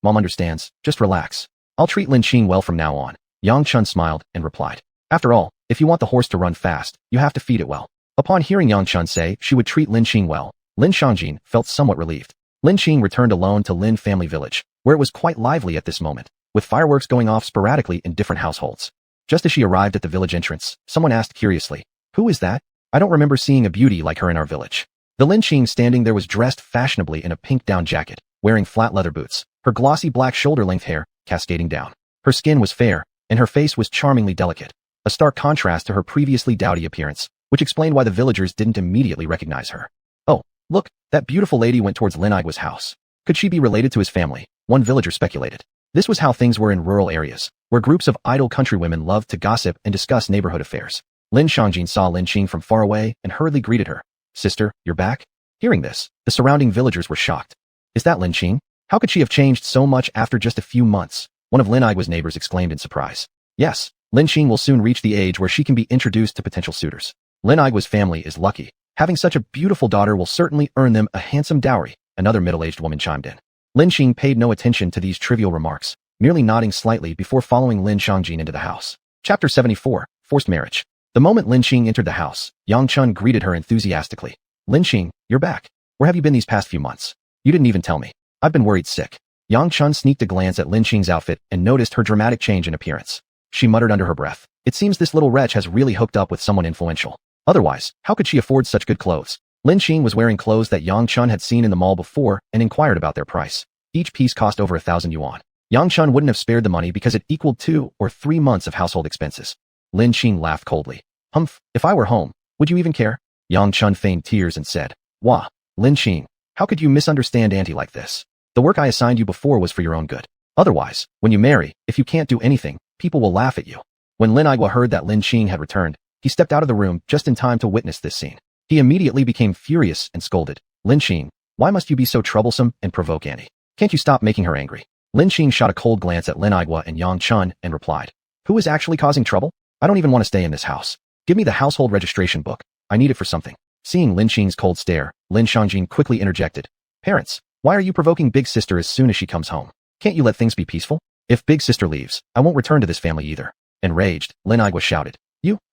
Mom understands. Just relax. I'll treat Lin Qing well from now on." Yang Chun smiled and replied. "After all, if you want the horse to run fast, you have to feed it well." Upon hearing Yang Chun say she would treat Lin Qing well, Lin Xiangjin felt somewhat relieved. Lin Qing returned alone to Lin Family Village, where it was quite lively at this moment, with fireworks going off sporadically in different households. Just as she arrived at the village entrance, someone asked curiously, "Who is that? I don't remember seeing a beauty like her in our village." The Lin Qing standing there was dressed fashionably in a pink down jacket, wearing flat leather boots, her glossy black shoulder-length hair cascading down. Her skin was fair, and her face was charmingly delicate, a stark contrast to her previously dowdy appearance, which explained why the villagers didn't immediately recognize her. "Oh, look, that beautiful lady went towards Lin Aiguo's house. Could she be related to his family?" one villager speculated. This was how things were in rural areas, where groups of idle countrywomen loved to gossip and discuss neighborhood affairs. Lin Xiangjin saw Lin Qing from far away and hurriedly greeted her. Sister, you're back? Hearing this, the surrounding villagers were shocked. Is that Lin Qing? How could she have changed so much after just a few months? One of Lin Igwa's neighbors exclaimed in surprise. Yes, Lin Qing will soon reach the age where she can be introduced to potential suitors. Lin Igwa's family is lucky. Having such a beautiful daughter will certainly earn them a handsome dowry, another middle-aged woman chimed in. Lin Qing paid no attention to these trivial remarks, merely nodding slightly before following Lin Xiangjin into the house. Chapter 74, Forced Marriage. The moment Lin Qing entered the house, Yang Chun greeted her enthusiastically. Lin Qing, you're back. Where have you been these past few months? You didn't even tell me. I've been worried sick. Yang Chun sneaked a glance at Lin Qing's outfit and noticed her dramatic change in appearance. She muttered under her breath. It seems this little wretch has really hooked up with someone influential. Otherwise, how could she afford such good clothes? Lin Qing was wearing clothes that Yang Chun had seen in the mall before and inquired about their price. Each piece cost over 1,000 yuan. Yang Chun wouldn't have spared the money because it equaled 2 or 3 months of household expenses. Lin Qing laughed coldly. Humph, if I were home, would you even care? Yang Chun feigned tears and said, Wah, Lin Qing, how could you misunderstand auntie like this? The work I assigned you before was for your own good. Otherwise, when you marry, if you can't do anything, people will laugh at you. When Lin Igwa heard that Lin Qing had returned, he stepped out of the room just in time to witness this scene. He immediately became furious and scolded. Lin Qing, why must you be so troublesome and provoke auntie? Can't you stop making her angry? Lin Qing shot a cold glance at Lin Igwa and Yang Chun and replied, Who is actually causing trouble? I don't even want to stay in this house. Give me the household registration book. I need it for something. Seeing Lin Qing's cold stare, Lin Xiangjin quickly interjected. Parents, why are you provoking Big Sister as soon as she comes home? Can't you let things be peaceful? If Big Sister leaves, I won't return to this family either. Enraged, Lin Igwa shouted.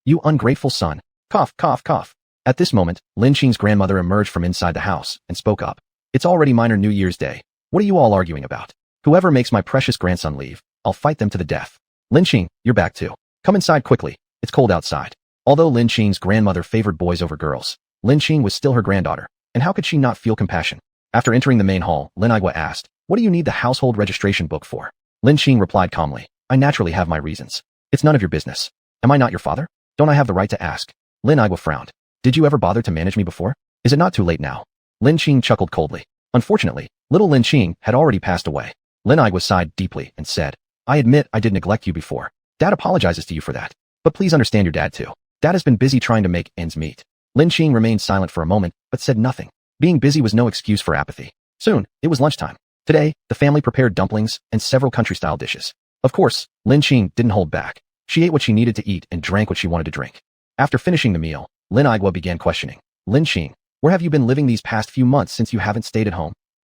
You ungrateful son. Cough, cough, cough. At this moment, Lin Qing's grandmother emerged from inside the house and spoke up. It's already minor New Year's Day. What are you all arguing about? Whoever makes my precious grandson leave, I'll fight them to the death. Lin Qing, you're back too. Come inside quickly. It's cold outside. Although Lin Qing's grandmother favored boys over girls, Lin Qing was still her granddaughter, and how could she not feel compassion? After entering the main hall, Lin Igwa asked, What do you need the household registration book for? Lin Qing replied calmly, I naturally have my reasons. It's none of your business. Am I not your father? Don't I have the right to ask? Lin Igwa frowned. Did you ever bother to manage me before? Is it not too late now? Lin Qing chuckled coldly. Unfortunately, little Lin Qing had already passed away. Lin Igwa sighed deeply and said, I admit I did neglect you before. Dad apologizes to you for that. But please understand your dad too. Dad has been busy trying to make ends meet. Lin Qing remained silent for a moment, but said nothing. Being busy was no excuse for apathy. Soon, it was lunchtime. Today, the family prepared dumplings and several country-style dishes. Of course, Lin Qing didn't hold back. She ate what she needed to eat and drank what she wanted to drink. After finishing the meal, Lin Igwa began questioning. Lin Qing, where have you been living these past few months since you haven't stayed at home?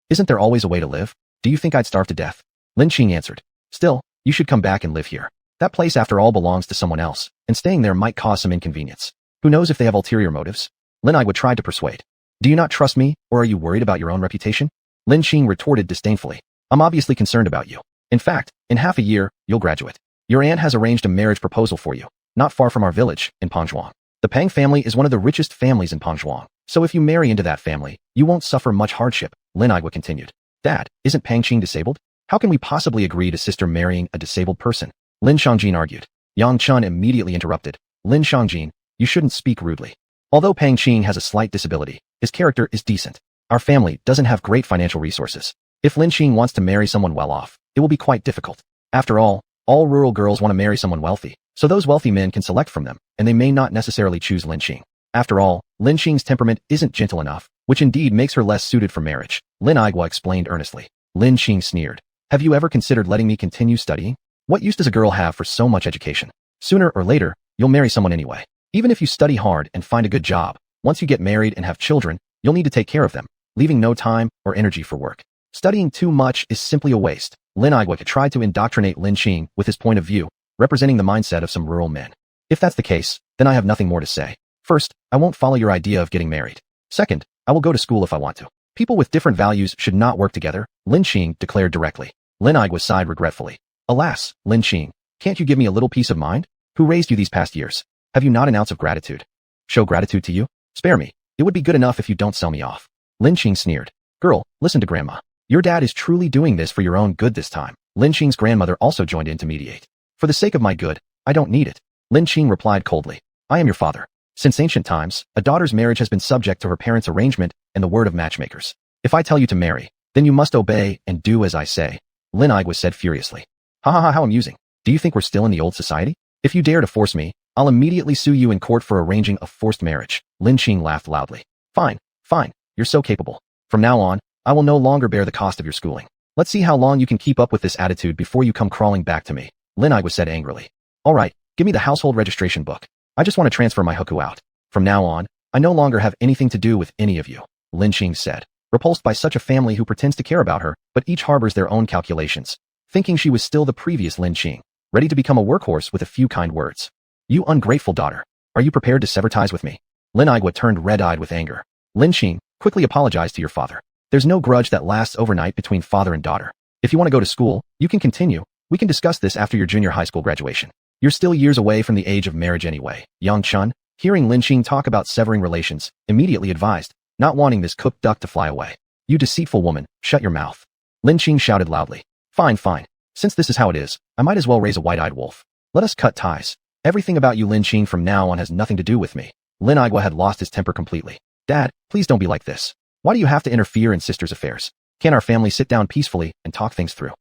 Isn't there always a way to live? Do you think I'd starve to death? Lin Qing answered. Still, you should come back and live here. That place after all belongs to someone else, and staying there might cause some inconvenience. Who knows if they have ulterior motives? Lin Igwa tried to persuade. Do you not trust me, or are you worried about your own reputation? Lin Qing retorted disdainfully. I'm obviously concerned about you. In fact, in half a year, you'll graduate. Your aunt has arranged a marriage proposal for you, not far from our village, in Pangzhuang. The Pang family is one of the richest families in Pangzhuang, so if you marry into that family, you won't suffer much hardship, Lin Igwa continued. Dad, isn't Pang Qing disabled? How can we possibly agree to sister marrying a disabled person? Lin Xiangjin argued. Yang Chun immediately interrupted. Lin Xiangjin, you shouldn't speak rudely. Although Pang Qing has a slight disability, his character is decent. Our family doesn't have great financial resources. If Lin Qing wants to marry someone well off, it will be quite difficult. After all rural girls want to marry someone wealthy, so those wealthy men can select from them, and they may not necessarily choose Lin Qing. After all, Lin Qing's temperament isn't gentle enough, which indeed makes her less suited for marriage, Lin Igwa explained earnestly. Lin Qing sneered. Have you ever considered letting me continue studying? What use does a girl have for so much education? Sooner or later, you'll marry someone anyway. Even if you study hard and find a good job, once you get married and have children, you'll need to take care of them, leaving no time or energy for work. Studying too much is simply a waste. Lin Igwa tried to indoctrinate Lin Qing with his point of view, representing the mindset of some rural men. If that's the case, then I have nothing more to say. First, I won't follow your idea of getting married. Second, I will go to school if I want to. People with different values should not work together, Lin Qing declared directly. Lin Igwa sighed regretfully. Alas, Lin Qing, can't you give me a little peace of mind? Who raised you these past years? Have you not an ounce of gratitude? Show gratitude to you? Spare me. It would be good enough if you don't sell me off. Lin Qing sneered. Girl, listen to grandma. Your dad is truly doing this for your own good this time. Lin Qing's grandmother also joined in to mediate. For the sake of my good, I don't need it. Lin Qing replied coldly. I am your father. Since ancient times, a daughter's marriage has been subject to her parents' arrangement and the word of matchmakers. If I tell you to marry, then you must obey and do as I say, Lin Igwa said furiously. Ha ha ha, how amusing. Do you think we're still in the old society? If you dare to force me, I'll immediately sue you in court for arranging a forced marriage. Lin Qing laughed loudly. Fine, fine, you're so capable. From now on, I will no longer bear the cost of your schooling. Let's see how long you can keep up with this attitude before you come crawling back to me. Lin Igwa said angrily. All right, give me the household registration book. I just want to transfer my hukou out. From now on, I no longer have anything to do with any of you, Lin Qing said, repulsed by such a family who pretends to care about her, but each harbors their own calculations, thinking she was still the previous Lin Qing, ready to become a workhorse with a few kind words. You ungrateful daughter, are you prepared to sever ties with me? Lin Igwa turned red-eyed with anger. Lin Qing, quickly apologize to your father. There's no grudge that lasts overnight between father and daughter. If you want to go to school, you can continue. We can discuss this after your junior high school graduation. You're still years away from the age of marriage anyway. Yang Chun, hearing Lin Qing talk about severing relations, immediately advised, not wanting this cooked duck to fly away. You deceitful woman, shut your mouth. Lin Qing shouted loudly. Fine, fine. Since this is how it is, I might as well raise a white-eyed wolf. Let us cut ties. Everything about you Lin Qing from now on has nothing to do with me. Lin Igwa had lost his temper completely. Dad, please don't be like this. Why do you have to interfere in sister's affairs? Can't our family sit down peacefully and talk things through?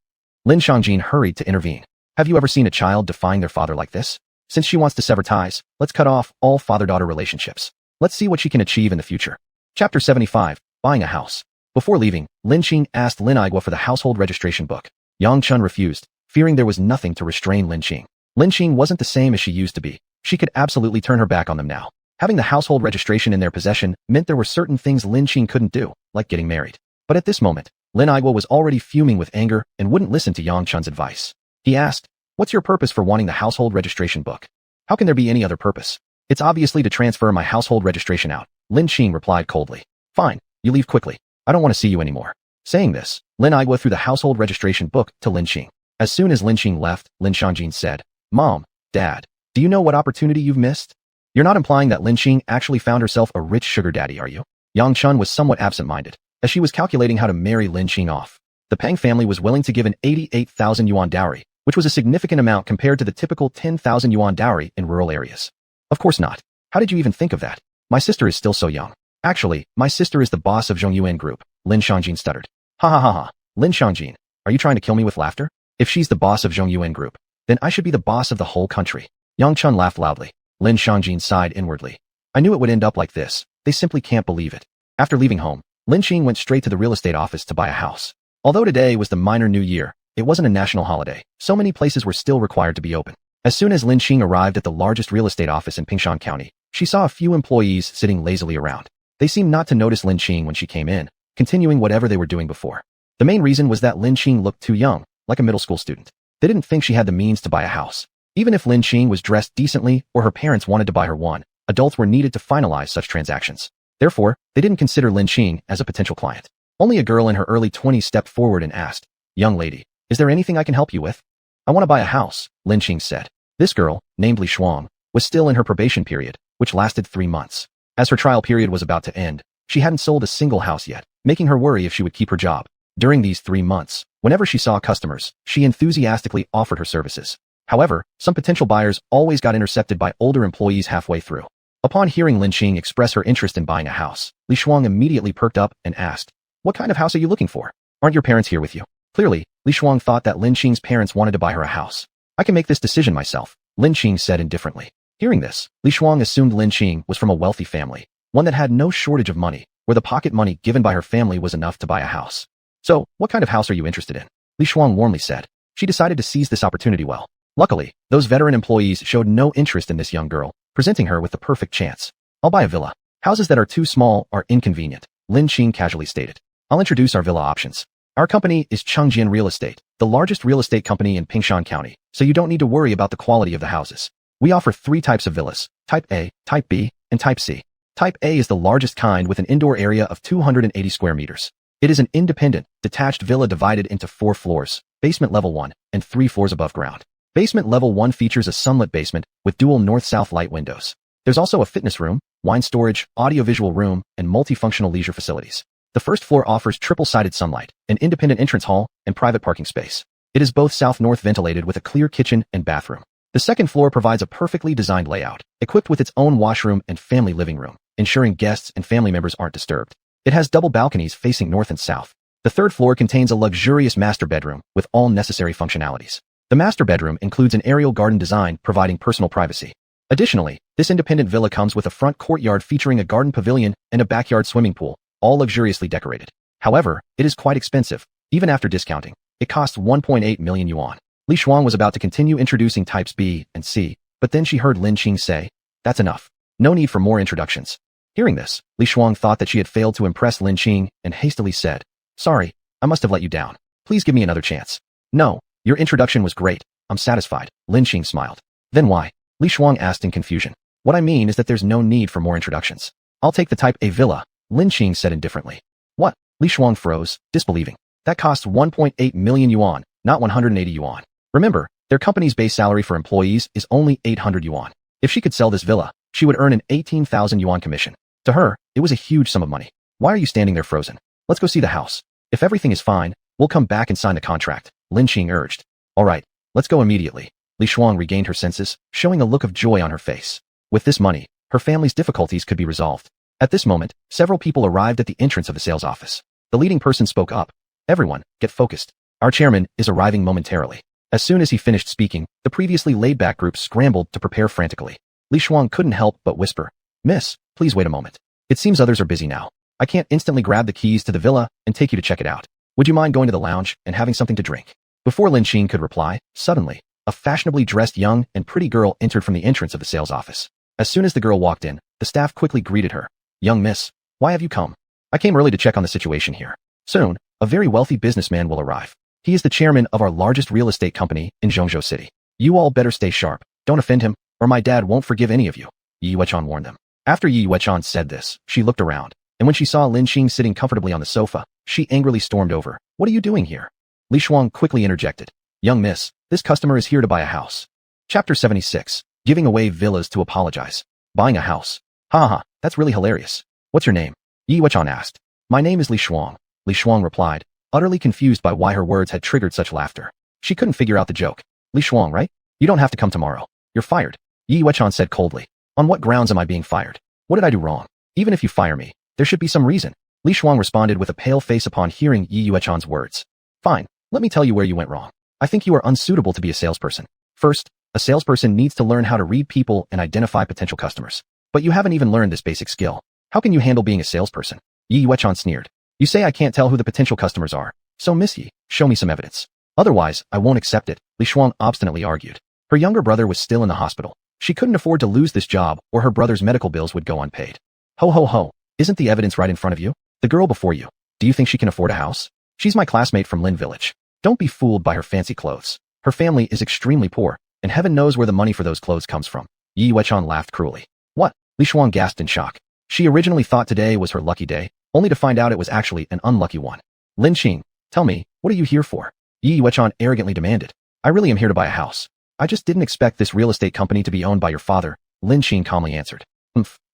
Lin Shangjin hurried to intervene. Have you ever seen a child defying their father like this? Since she wants to sever ties, let's cut off all father-daughter relationships. Let's see what she can achieve in the future. Chapter 75, Buying a House. Before leaving, Lin Qing asked Lin Igwa for the household registration book. Yang Chun refused, fearing there was nothing to restrain Lin Qing. Lin Qing wasn't the same as she used to be. She could absolutely turn her back on them now. Having the household registration in their possession meant there were certain things Lin Qing couldn't do, like getting married. But at this moment, Lin Igwa was already fuming with anger and wouldn't listen to Yang Chun's advice. He asked, what's your purpose for wanting the household registration book? How can there be any other purpose? It's obviously to transfer my household registration out. Lin Qing replied coldly. Fine, you leave quickly. I don't want to see you anymore. Saying this, Lin Igwa threw the household registration book to Lin Qing. As soon as Lin Qing left, Lin Shangjin said, Mom, Dad, do you know what opportunity you've missed? You're not implying that Lin Qing actually found herself a rich sugar daddy, are you? Yang Chun was somewhat absent-minded, as she was calculating how to marry Lin Qing off. The Peng family was willing to give an 88,000 yuan dowry, which was a significant amount compared to the typical 10,000 yuan dowry in rural areas. Of course not. How did you even think of that? My sister is still so young. Actually, my sister is the boss of Zhongyuan Group, Lin Shangjin stuttered. Ha ha ha ha. Lin Shangjin, are you trying to kill me with laughter? If she's the boss of Zhongyuan Group, then I should be the boss of the whole country. Yang Chun laughed loudly. Lin Shangjin sighed inwardly. I knew it would end up like this. They simply can't believe it. After leaving home, Lin Qing went straight to the real estate office to buy a house. Although today was the minor new year, it wasn't a national holiday, so many places were still required to be open. As soon as Lin Qing arrived at the largest real estate office in Pingshan County, she saw a few employees sitting lazily around. They seemed not to notice Lin Qing when she came in, continuing whatever they were doing before. The main reason was that Lin Qing looked too young, like a middle school student. They didn't think she had the means to buy a house. Even if Lin Qing was dressed decently or her parents wanted to buy her one, adults were needed to finalize such transactions. Therefore, they didn't consider Lin Qing as a potential client. Only a girl in her early 20s stepped forward and asked, Young lady, is there anything I can help you with? I want to buy a house, Lin Qing said. This girl, named Li Shuang, was still in her probation period, which lasted 3 months. As her trial period was about to end, she hadn't sold a single house yet, making her worry if she would keep her job. During these 3 months, whenever she saw customers, she enthusiastically offered her services. However, some potential buyers always got intercepted by older employees halfway through. Upon hearing Lin Qing express her interest in buying a house, Li Shuang immediately perked up and asked, What kind of house are you looking for? Aren't your parents here with you? Clearly, Li Shuang thought that Lin Qing's parents wanted to buy her a house. I can make this decision myself, Lin Qing said indifferently. Hearing this, Li Shuang assumed Lin Qing was from a wealthy family, one that had no shortage of money, where the pocket money given by her family was enough to buy a house. So, what kind of house are you interested in? Li Shuang warmly said. She decided to seize this opportunity well. Luckily, those veteran employees showed no interest in this young girl, presenting her with the perfect chance. I'll buy a villa. Houses that are too small are inconvenient, Lin Qing casually stated. I'll introduce our villa options. Our company is Chengjian Real Estate, the largest real estate company in Pingshan County, so you don't need to worry about the quality of the houses. We offer 3 types of villas, Type A, Type B, and Type C. Type A is the largest kind with an indoor area of 280 square meters. It is an independent, detached villa divided into 4 floors, basement level 1, and 3 floors above ground. Basement level 1 features a sunlit basement with dual north-south light windows. There's also a fitness room, wine storage, audiovisual room, and multifunctional leisure facilities. The first floor offers triple-sided sunlight, an independent entrance hall, and private parking space. It is both south-north ventilated with a clear kitchen and bathroom. The second floor provides a perfectly designed layout, equipped with its own washroom and family living room, ensuring guests and family members aren't disturbed. It has double balconies facing north and south. The third floor contains a luxurious master bedroom with all necessary functionalities. The master bedroom includes an aerial garden design providing personal privacy. Additionally, this independent villa comes with a front courtyard featuring a garden pavilion and a backyard swimming pool, all luxuriously decorated. However, it is quite expensive, even after discounting. It costs 1.8 million yuan. Li Shuang was about to continue introducing types B and C, but then she heard Lin Qing say, "That's enough. No need for more introductions." Hearing this, Li Shuang thought that she had failed to impress Lin Qing and hastily said, "Sorry, I must have let you down. Please give me another chance." "No, your introduction was great. I'm satisfied," Lin Qing smiled. "Then why?" Li Shuang asked in confusion. "What I mean is that there's no need for more introductions. I'll take the type A villa," Lin Qing said indifferently. "What?" Li Shuang froze, disbelieving. "That costs 1.8 million yuan, not 180 yuan. Remember, their company's base salary for employees is only 800 yuan. If she could sell this villa, she would earn an 18,000 yuan commission. To her, it was a huge sum of money. "Why are you standing there frozen? Let's go see the house. If everything is fine, we'll come back and sign the contract," Lin Qing urged. "All right, let's go immediately." Li Shuang regained her senses, showing a look of joy on her face. With this money, her family's difficulties could be resolved. At this moment, several people arrived at the entrance of the sales office. The leading person spoke up. "Everyone, get focused. Our chairman is arriving momentarily." As soon as he finished speaking, the previously laid-back group scrambled to prepare frantically. Li Shuang couldn't help but whisper, "Miss, please wait a moment. It seems others are busy now. I can't instantly grab the keys to the villa and take you to check it out. Would you mind going to the lounge and having something to drink?" Before Lin Qing could reply, suddenly, a fashionably dressed young and pretty girl entered from the entrance of the sales office. As soon as the girl walked in, the staff quickly greeted her. "Young miss, why have you come?" "I came early to check on the situation here. Soon, a very wealthy businessman will arrive. He is the chairman of our largest real estate company in Zhongzhou City. You all better stay sharp. Don't offend him, or my dad won't forgive any of you," Yi Yuechan warned them. After Yi Yuechan said this, she looked around, and when she saw Lin Qing sitting comfortably on the sofa, she angrily stormed over. "What are you doing here?" Li Shuang quickly interjected. "Young miss, this customer is here to buy a house." Chapter 76. Giving away villas to apologize. Buying a house. "Ha, that's really hilarious. What's your name?" Yi Yuechan asked. "My name is Li Shuang," Li Shuang replied, utterly confused by why her words had triggered such laughter. She couldn't figure out the joke. "Li Shuang, right? You don't have to come tomorrow. You're fired," Yi Yuechan said coldly. "On what grounds am I being fired? What did I do wrong? Even if you fire me, there should be some reason." Li Shuang responded with a pale face upon hearing Yi Yuechan's words. "Fine, let me tell you where you went wrong. I think you are unsuitable to be a salesperson. First, a salesperson needs to learn how to read people and identify potential customers. But you haven't even learned this basic skill. How can you handle being a salesperson?" Yi Yuechan sneered. "You say I can't tell who the potential customers are. So Miss Yi, show me some evidence. Otherwise, I won't accept it," Li Shuang obstinately argued. Her younger brother was still in the hospital. She couldn't afford to lose this job or her brother's medical bills would go unpaid. Ho ho ho, isn't the evidence right in front of you? The girl before you, do you think she can afford a house? She's my classmate from Lin Village. Don't be fooled by her fancy clothes. Her family is extremely poor, and heaven knows where the money for those clothes comes from." Yi Yuechan laughed cruelly. "What?" Li Shuang gasped in shock. She originally thought today was her lucky day, only to find out it was actually an unlucky one. "Lin Qing, tell me, what are you here for?" Yi Yuechan arrogantly demanded. "I really am here to buy a house. I just didn't expect this real estate company to be owned by your father," Lin Qing calmly answered.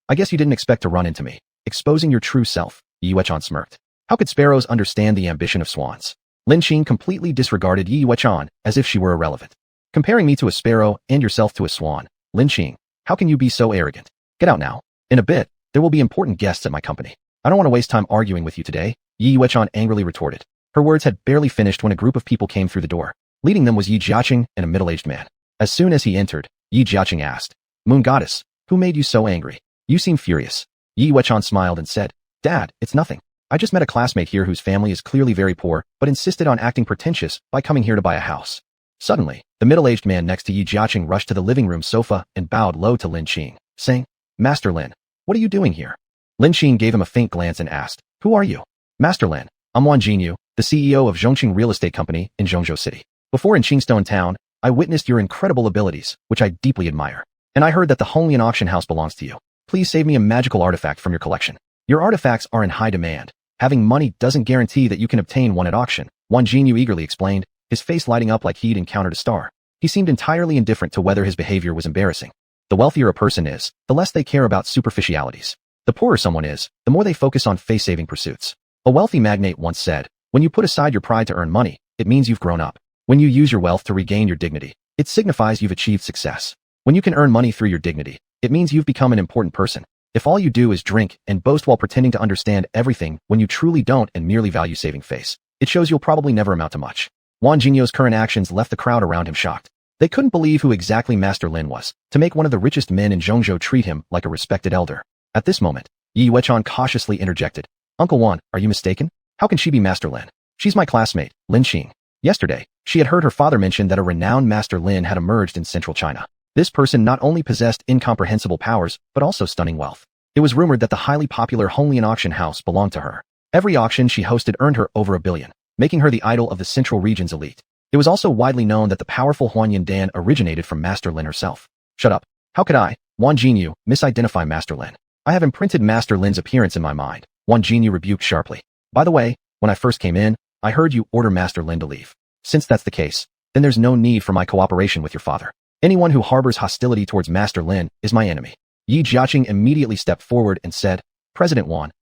I guess you didn't expect to run into me, exposing your true self," Yi Yuechan smirked. "How could sparrows understand the ambition of swans?" Lin Qing completely disregarded Yi Yuechan as if she were irrelevant. "Comparing me to a sparrow and yourself to a swan, Lin Qing, how can you be so arrogant? Get out now. In a bit, there will be important guests at my company. I don't want to waste time arguing with you today," Yi Yuechan angrily retorted. Her words had barely finished when a group of people came through the door. Leading them was Yi Jiaqing and a middle-aged man. As soon as he entered, Yi Jiaqing asked, "Moon Goddess, who made you so angry? You seem furious." Yi Yuechan smiled and said, "Dad, it's nothing. I just met a classmate here whose family is clearly very poor, but insisted on acting pretentious by coming here to buy a house." Suddenly, the middle-aged man next to Yi Jiaqing rushed to the living room sofa and bowed low to Lin Qing, saying, "Master Lin, what are you doing here?" Lin Qing gave him a faint glance and asked, "Who are you?" "Master Lin, I'm Wan Jinyu, the CEO of Zhongqing Real Estate Company in Zhongzhou City. Before in Qingstone Town, I witnessed your incredible abilities, which I deeply admire. And I heard that the Honglian auction house belongs to you. Please save me a magical artifact from your collection. Your artifacts are in high demand. Having money doesn't guarantee that you can obtain one at auction," Wan Jinyu eagerly explained, his face lighting up like he'd encountered a star. He seemed entirely indifferent to whether his behavior was embarrassing. The wealthier a person is, the less they care about superficialities. The poorer someone is, the more they focus on face-saving pursuits. A wealthy magnate once said, "When you put aside your pride to earn money, it means you've grown up. When you use your wealth to regain your dignity, it signifies you've achieved success. When you can earn money through your dignity, it means you've become an important person. If all you do is drink and boast while pretending to understand everything when you truly don't and merely value saving face, it shows you'll probably never amount to much." Wan Jinyu's current actions left the crowd around him shocked. They couldn't believe who exactly Master Lin was, to make one of the richest men in Zhongzhou treat him like a respected elder. At this moment, Yi Yuechan cautiously interjected. Uncle Wan, are you mistaken? How can she be Master Lin? She's my classmate, Lin Qing. Yesterday, she had heard her father mention that a renowned Master Lin had emerged in central China. This person not only possessed incomprehensible powers, but also stunning wealth. It was rumored that the highly popular Honglian auction house belonged to her. Every auction she hosted earned her over $1 billion, making her the idol of the central region's elite. It was also widely known that the powerful Huanyan Dan originated from Master Lin herself. Shut up. How could I, Wan Jinyu, misidentify Master Lin? I have imprinted Master Lin's appearance in my mind, Wan Jinyu rebuked sharply. By the way, when I first came in, I heard you order Master Lin to leave. Since that's the case, then there's no need for my cooperation with your father. Anyone who harbors hostility towards Master Lin is my enemy. Yi Jiaqing immediately stepped forward and said, President Wan,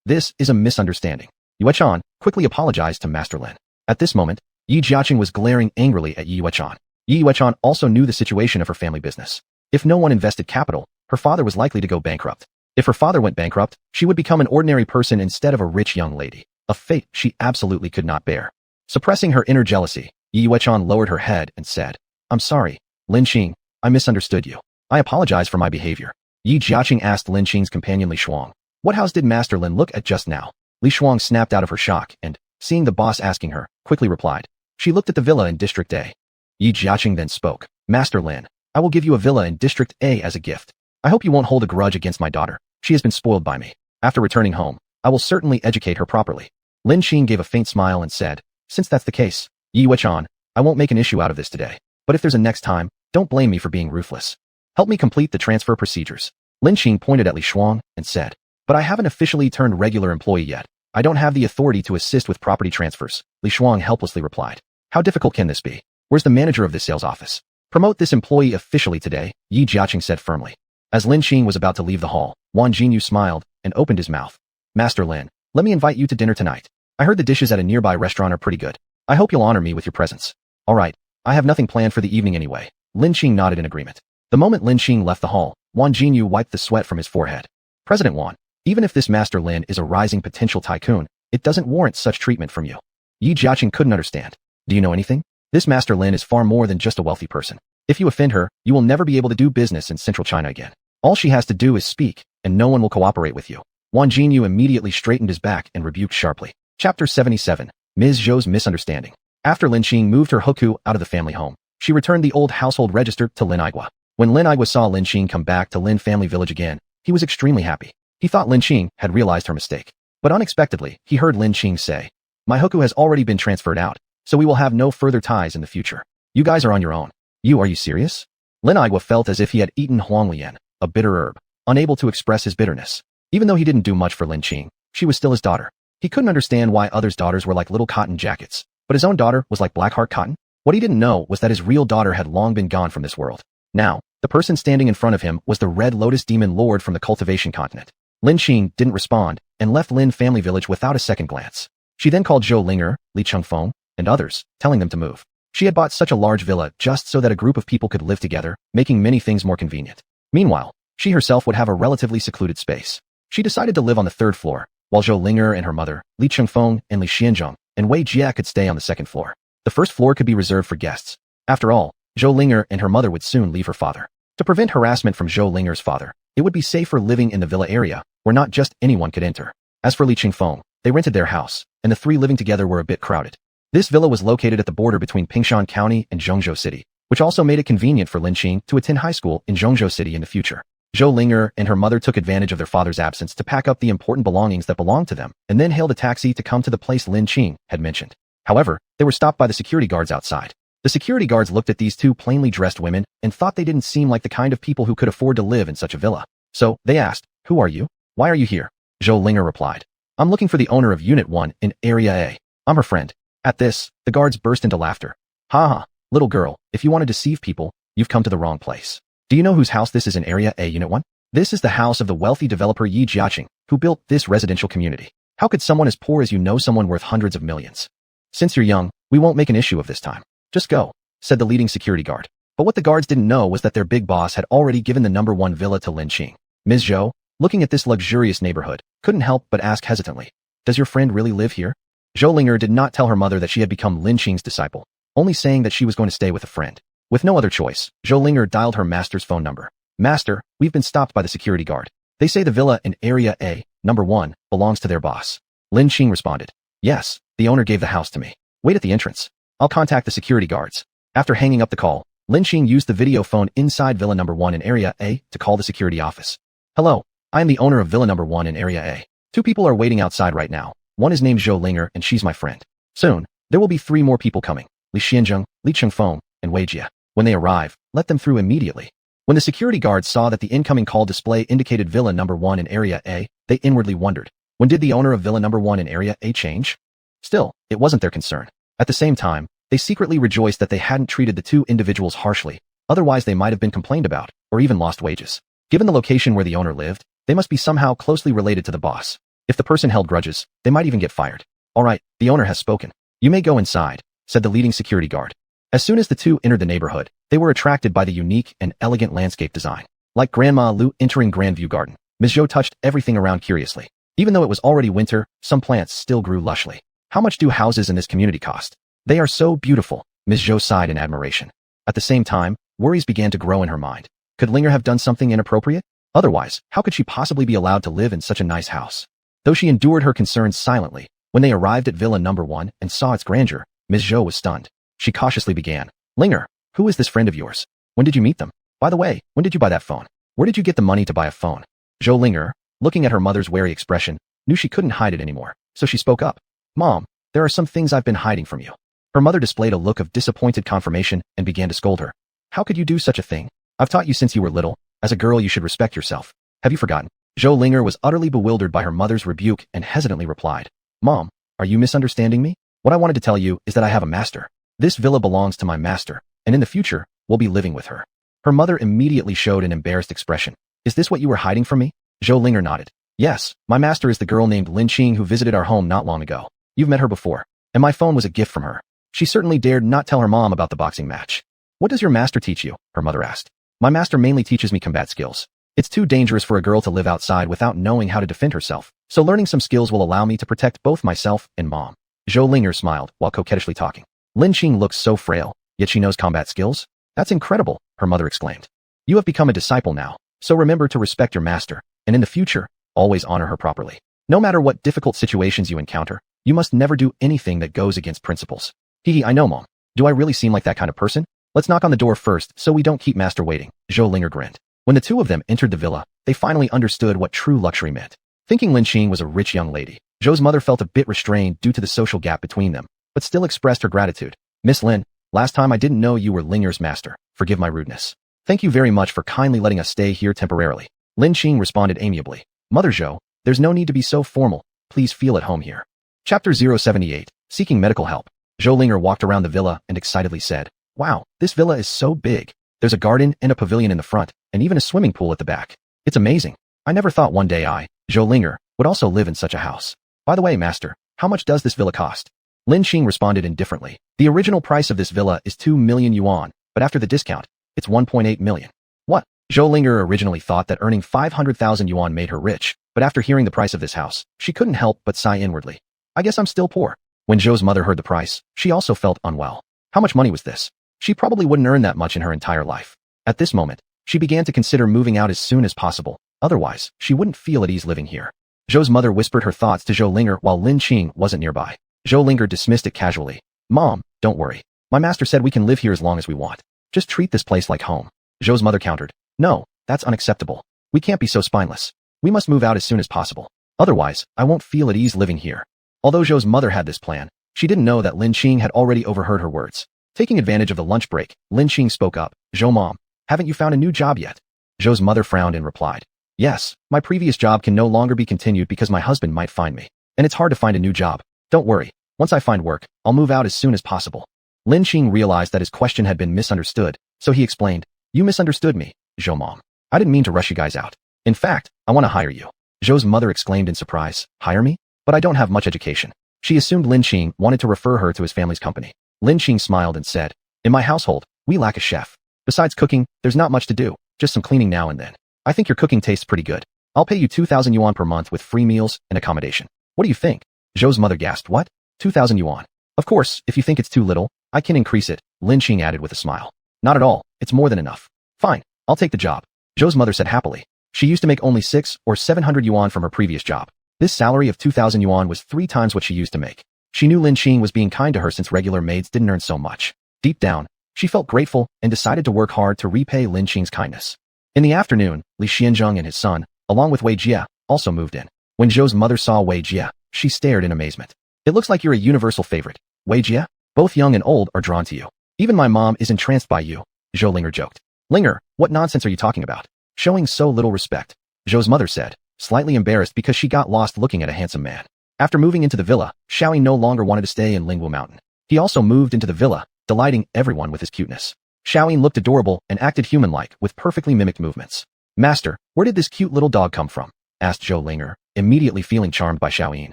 this is a misunderstanding. Yuechan quickly apologized to Master Lin. At this moment, Yi Jiaqing was glaring angrily at Yi Yuechan. Yi Yuechan also knew the situation of her family business. If no one invested capital, her father was likely to go bankrupt. If her father went bankrupt, she would become an ordinary person instead of a rich young lady, a fate she absolutely could not bear. Suppressing her inner jealousy, Yi Yuechan lowered her head and said, I'm sorry, Lin Qing, I misunderstood you. I apologize for my behavior. Yi Jiaqing asked Lin Qing's companion Li Shuang. What house did Master Lin look at just now? Li Shuang snapped out of her shock and, seeing the boss asking her, quickly replied. She looked at the villa in District A. Yi Jiaqing then spoke. Master Lin, I will give you a villa in District A as a gift. I hope you won't hold a grudge against my daughter. She has been spoiled by me. After returning home, I will certainly educate her properly. Lin Qing gave a faint smile and said, Since that's the case, Yi Yuechan, I won't make an issue out of this today. But if there's a next time, don't blame me for being ruthless. Help me complete the transfer procedures. Lin Qing pointed at Li Shuang and said, But I haven't officially turned regular employee yet. I don't have the authority to assist with property transfers. Li Shuang helplessly replied. How difficult can this be? Where's the manager of this sales office? Promote this employee officially today, Yi Jiaqing said firmly. As Lin Qing was about to leave the hall, Wan Jinyu smiled and opened his mouth. Master Lin, let me invite you to dinner tonight. I heard the dishes at a nearby restaurant are pretty good. I hope you'll honor me with your presence. All right, I have nothing planned for the evening anyway. Lin Qing nodded in agreement. The moment Lin Qing left the hall, Wan Jinyu wiped the sweat from his forehead. President Wan, even if this Master Lin is a rising potential tycoon, it doesn't warrant such treatment from you. Yi Jiaqing couldn't understand. Do you know anything? This Master Lin is far more than just a wealthy person. If you offend her, you will never be able to do business in central China again. All she has to do is speak, and no one will cooperate with you. Wan Jinyu immediately straightened his back and rebuked sharply. Chapter 77. Ms. Zhou's Misunderstanding. After Lin Qing moved her hukou out of the family home, she returned the old household register to Lin Igua. When Lin Igua saw Lin Qing come back to Lin Family Village again, he was extremely happy. He thought Lin Qing had realized her mistake. But unexpectedly, he heard Lin Qing say, My hukou has already been transferred out, so we will have no further ties in the future. You guys are on your own. Are you serious? Lin Igua felt as if he had eaten huanglian, a bitter herb, unable to express his bitterness. Even though he didn't do much for Lin Qing, she was still his daughter. He couldn't understand why others' daughters were like little cotton jackets, but his own daughter was like Blackheart cotton. What he didn't know was that his real daughter had long been gone from this world. Now, the person standing in front of him was the Red Lotus Demon Lord from the Cultivation Continent. Lin Qing didn't respond and left Lin Family Village without a second glance. She then called Zhou Linger, Li Chengfeng, and others, telling them to move. She had bought such a large villa just so that a group of people could live together, making many things more convenient. Meanwhile, she herself would have a relatively secluded space. She decided to live on the third floor, while Zhou Linger and her mother, Li Chengfeng and Li Xianzhong, and Wei Jia could stay on the second floor. The first floor could be reserved for guests. After all, Zhou Linger and her mother would soon leave her father. To prevent harassment from Zhou Linger's father, it would be safer living in the villa area, where not just anyone could enter. As for Li Chengfeng, they rented their house, and the three living together were a bit crowded. This villa was located at the border between Pingshan County and Zhongzhou City, which also made it convenient for Lin Qing to attend high school in Zhongzhou City in the future. Zhou Linger and her mother took advantage of their father's absence to pack up the important belongings that belonged to them, and then hailed a taxi to come to the place Lin Qing had mentioned. However, they were stopped by the security guards outside. The security guards looked at these two plainly dressed women and thought they didn't seem like the kind of people who could afford to live in such a villa. So, they asked, "Who are you? Why are you here?" Zhou Linger replied, "I'm looking for the owner of Unit 1 in Area A. I'm her friend." At this, the guards burst into laughter. "Ha ha, little girl, if you want to deceive people, you've come to the wrong place. Do you know whose house this is in Area A Unit 1? This is the house of the wealthy developer Yi Jiaqing, who built this residential community. How could someone as poor as you know someone worth hundreds of millions? Since you're young, we won't make an issue of this time. Just go," said the leading security guard. But what the guards didn't know was that their big boss had already given the number 1 villa to Lin Qing. Ms. Zhou, looking at this luxurious neighborhood, couldn't help but ask hesitantly, "Does your friend really live here?" Zhou Linger did not tell her mother that she had become Lin Qing's disciple, only saying that she was going to stay with a friend. With no other choice, Zhou Linger dialed her master's phone number. Master, we've been stopped by the security guard. They say the villa in Area A, number 1, belongs to their boss. Lin Qing responded. Yes, the owner gave the house to me. Wait at the entrance. I'll contact the security guards. After hanging up the call, Lin Qing used the video phone inside Villa number 1 in Area A to call the security office. Hello, I am the owner of Villa number 1 in Area A. 2 people are waiting outside right now. One is named Zhou Linger and she's my friend. Soon, there will be 3 more people coming. Li Xianzheng, Li Chengfeng, and Wei Jia. When they arrive, let them through immediately. When the security guards saw that the incoming call display indicated Villa number 1 in Area A, they inwardly wondered, when did the owner of Villa number 1 in Area A change? Still, it wasn't their concern. At the same time, they secretly rejoiced that they hadn't treated the 2 individuals harshly, otherwise they might have been complained about, or even lost wages. Given the location where the owner lived, they must be somehow closely related to the boss. If the person held grudges, they might even get fired. Alright, the owner has spoken. You may go inside, said the leading security guard. As soon as the 2 entered the neighborhood, they were attracted by the unique and elegant landscape design. Like Grandma Lu entering Grandview Garden, Ms. Zhou touched everything around curiously. Even though it was already winter, some plants still grew lushly. How much do houses in this community cost? They are so beautiful, Ms. Zhou sighed in admiration. At the same time, worries began to grow in her mind. Could Linger have done something inappropriate? Otherwise, how could she possibly be allowed to live in such a nice house? Though she endured her concerns silently, when they arrived at Villa number 1 and saw its grandeur, Ms. Zhou was stunned. She cautiously began. Linger, who is this friend of yours? When did you meet them? By the way, when did you buy that phone? Where did you get the money to buy a phone? Zhou Linger, looking at her mother's wary expression, knew she couldn't hide it anymore, so she spoke up. Mom, there are some things I've been hiding from you. Her mother displayed a look of disappointed confirmation and began to scold her. How could you do such a thing? I've taught you since you were little. As a girl, you should respect yourself. Have you forgotten? Zhou Linger was utterly bewildered by her mother's rebuke and hesitantly replied. Mom, are you misunderstanding me? What I wanted to tell you is that I have a master. This villa belongs to my master, and in the future, we'll be living with her. Her mother immediately showed an embarrassed expression. Is this what you were hiding from me? Zhou Linger nodded. Yes, my master is the girl named Lin Qing who visited our home not long ago. You've met her before, and my phone was a gift from her. She certainly dared not tell her mom about the boxing match. What does your master teach you? Her mother asked. My master mainly teaches me combat skills. It's too dangerous for a girl to live outside without knowing how to defend herself, so learning some skills will allow me to protect both myself and mom. Zhou Linger smiled while coquettishly talking. Lin Qing looks so frail, yet she knows combat skills? That's incredible, her mother exclaimed. You have become a disciple now, so remember to respect your master, and in the future, always honor her properly. No matter what difficult situations you encounter, you must never do anything that goes against principles. Hee, I know, Mom. Do I really seem like that kind of person? Let's knock on the door first so we don't keep master waiting, Zhou Linger grinned. When the 2 of them entered the villa, they finally understood what true luxury meant. Thinking Lin Qing was a rich young lady, Zhou's mother felt a bit restrained due to the social gap between them, but still expressed her gratitude. Miss Lin, last time I didn't know you were Linger's master. Forgive my rudeness. Thank you very much for kindly letting us stay here temporarily. Lin Qing responded amiably. Mother Zhou, there's no need to be so formal. Please feel at home here. Chapter 078, Seeking Medical Help. Zhou Linger walked around the villa and excitedly said, Wow, this villa is so big. There's a garden and a pavilion in the front, and even a swimming pool at the back. It's amazing. I never thought one day I, Zhou Linger, would also live in such a house. By the way, master, how much does this villa cost? Lin Qing responded indifferently. The original price of this villa is 2 million yuan, but after the discount, it's 1.8 million. What? Zhou Linger originally thought that earning 500,000 yuan made her rich, but after hearing the price of this house, she couldn't help but sigh inwardly. I guess I'm still poor. When Zhou's mother heard the price, she also felt unwell. How much money was this? She probably wouldn't earn that much in her entire life. At this moment, she began to consider moving out as soon as possible, otherwise, she wouldn't feel at ease living here. Zhou's mother whispered her thoughts to Zhou Linger while Lin Qing wasn't nearby. Zhou Linger dismissed it casually. Mom, don't worry. My master said we can live here as long as we want. Just treat this place like home. Zhou's mother countered. No, that's unacceptable. We can't be so spineless. We must move out as soon as possible. Otherwise, I won't feel at ease living here. Although Zhou's mother had this plan, she didn't know that Lin Qing had already overheard her words. Taking advantage of the lunch break, Lin Qing spoke up. Zhou Mom, haven't you found a new job yet? Zhou's mother frowned and replied. Yes, my previous job can no longer be continued because my husband might find me. And it's hard to find a new job. Don't worry. Once I find work, I'll move out as soon as possible. Lin Qing realized that his question had been misunderstood, so he explained. You misunderstood me, Zhou Mom. I didn't mean to rush you guys out. In fact, I want to hire you. Zhou's mother exclaimed in surprise. Hire me? But I don't have much education. She assumed Lin Qing wanted to refer her to his family's company. Lin Qing smiled and said, In my household, we lack a chef. Besides cooking, there's not much to do, just some cleaning now and then. I think your cooking tastes pretty good. I'll pay you 2,000 yuan per month with free meals and accommodation. What do you think? Zhou's mother gasped. What? 2,000 yuan? Of course, if you think it's too little, I can increase it, Lin Qing added with a smile. Not at all, it's more than enough. Fine, I'll take the job, Zhou's mother said happily. She used to make only 6 or 700 yuan from her previous job. This salary of 2,000 yuan was 3 times what she used to make. She knew Lin Qing was being kind to her since regular maids didn't earn so much. Deep down, she felt grateful and decided to work hard to repay Lin Qing's kindness. In the afternoon, Li Xianzheng and his son, along with Wei Jie, also moved in. When Zhou's mother saw Wei Jie, she stared in amazement. It looks like you're a universal favorite, Wei Jie. Both young and old are drawn to you. Even my mom is entranced by you, Zhou Linger joked. Linger, what nonsense are you talking about? Showing so little respect, Zhou's mother said, slightly embarrassed because she got lost looking at a handsome man. After moving into the villa, Xiaoyin no longer wanted to stay in Lingwu Mountain. He also moved into the villa, delighting everyone with his cuteness. Xiaoyin looked adorable and acted human-like with perfectly mimicked movements. Master, where did this cute little dog come from? Asked Zhou Linger, immediately feeling charmed by Xiaoyin.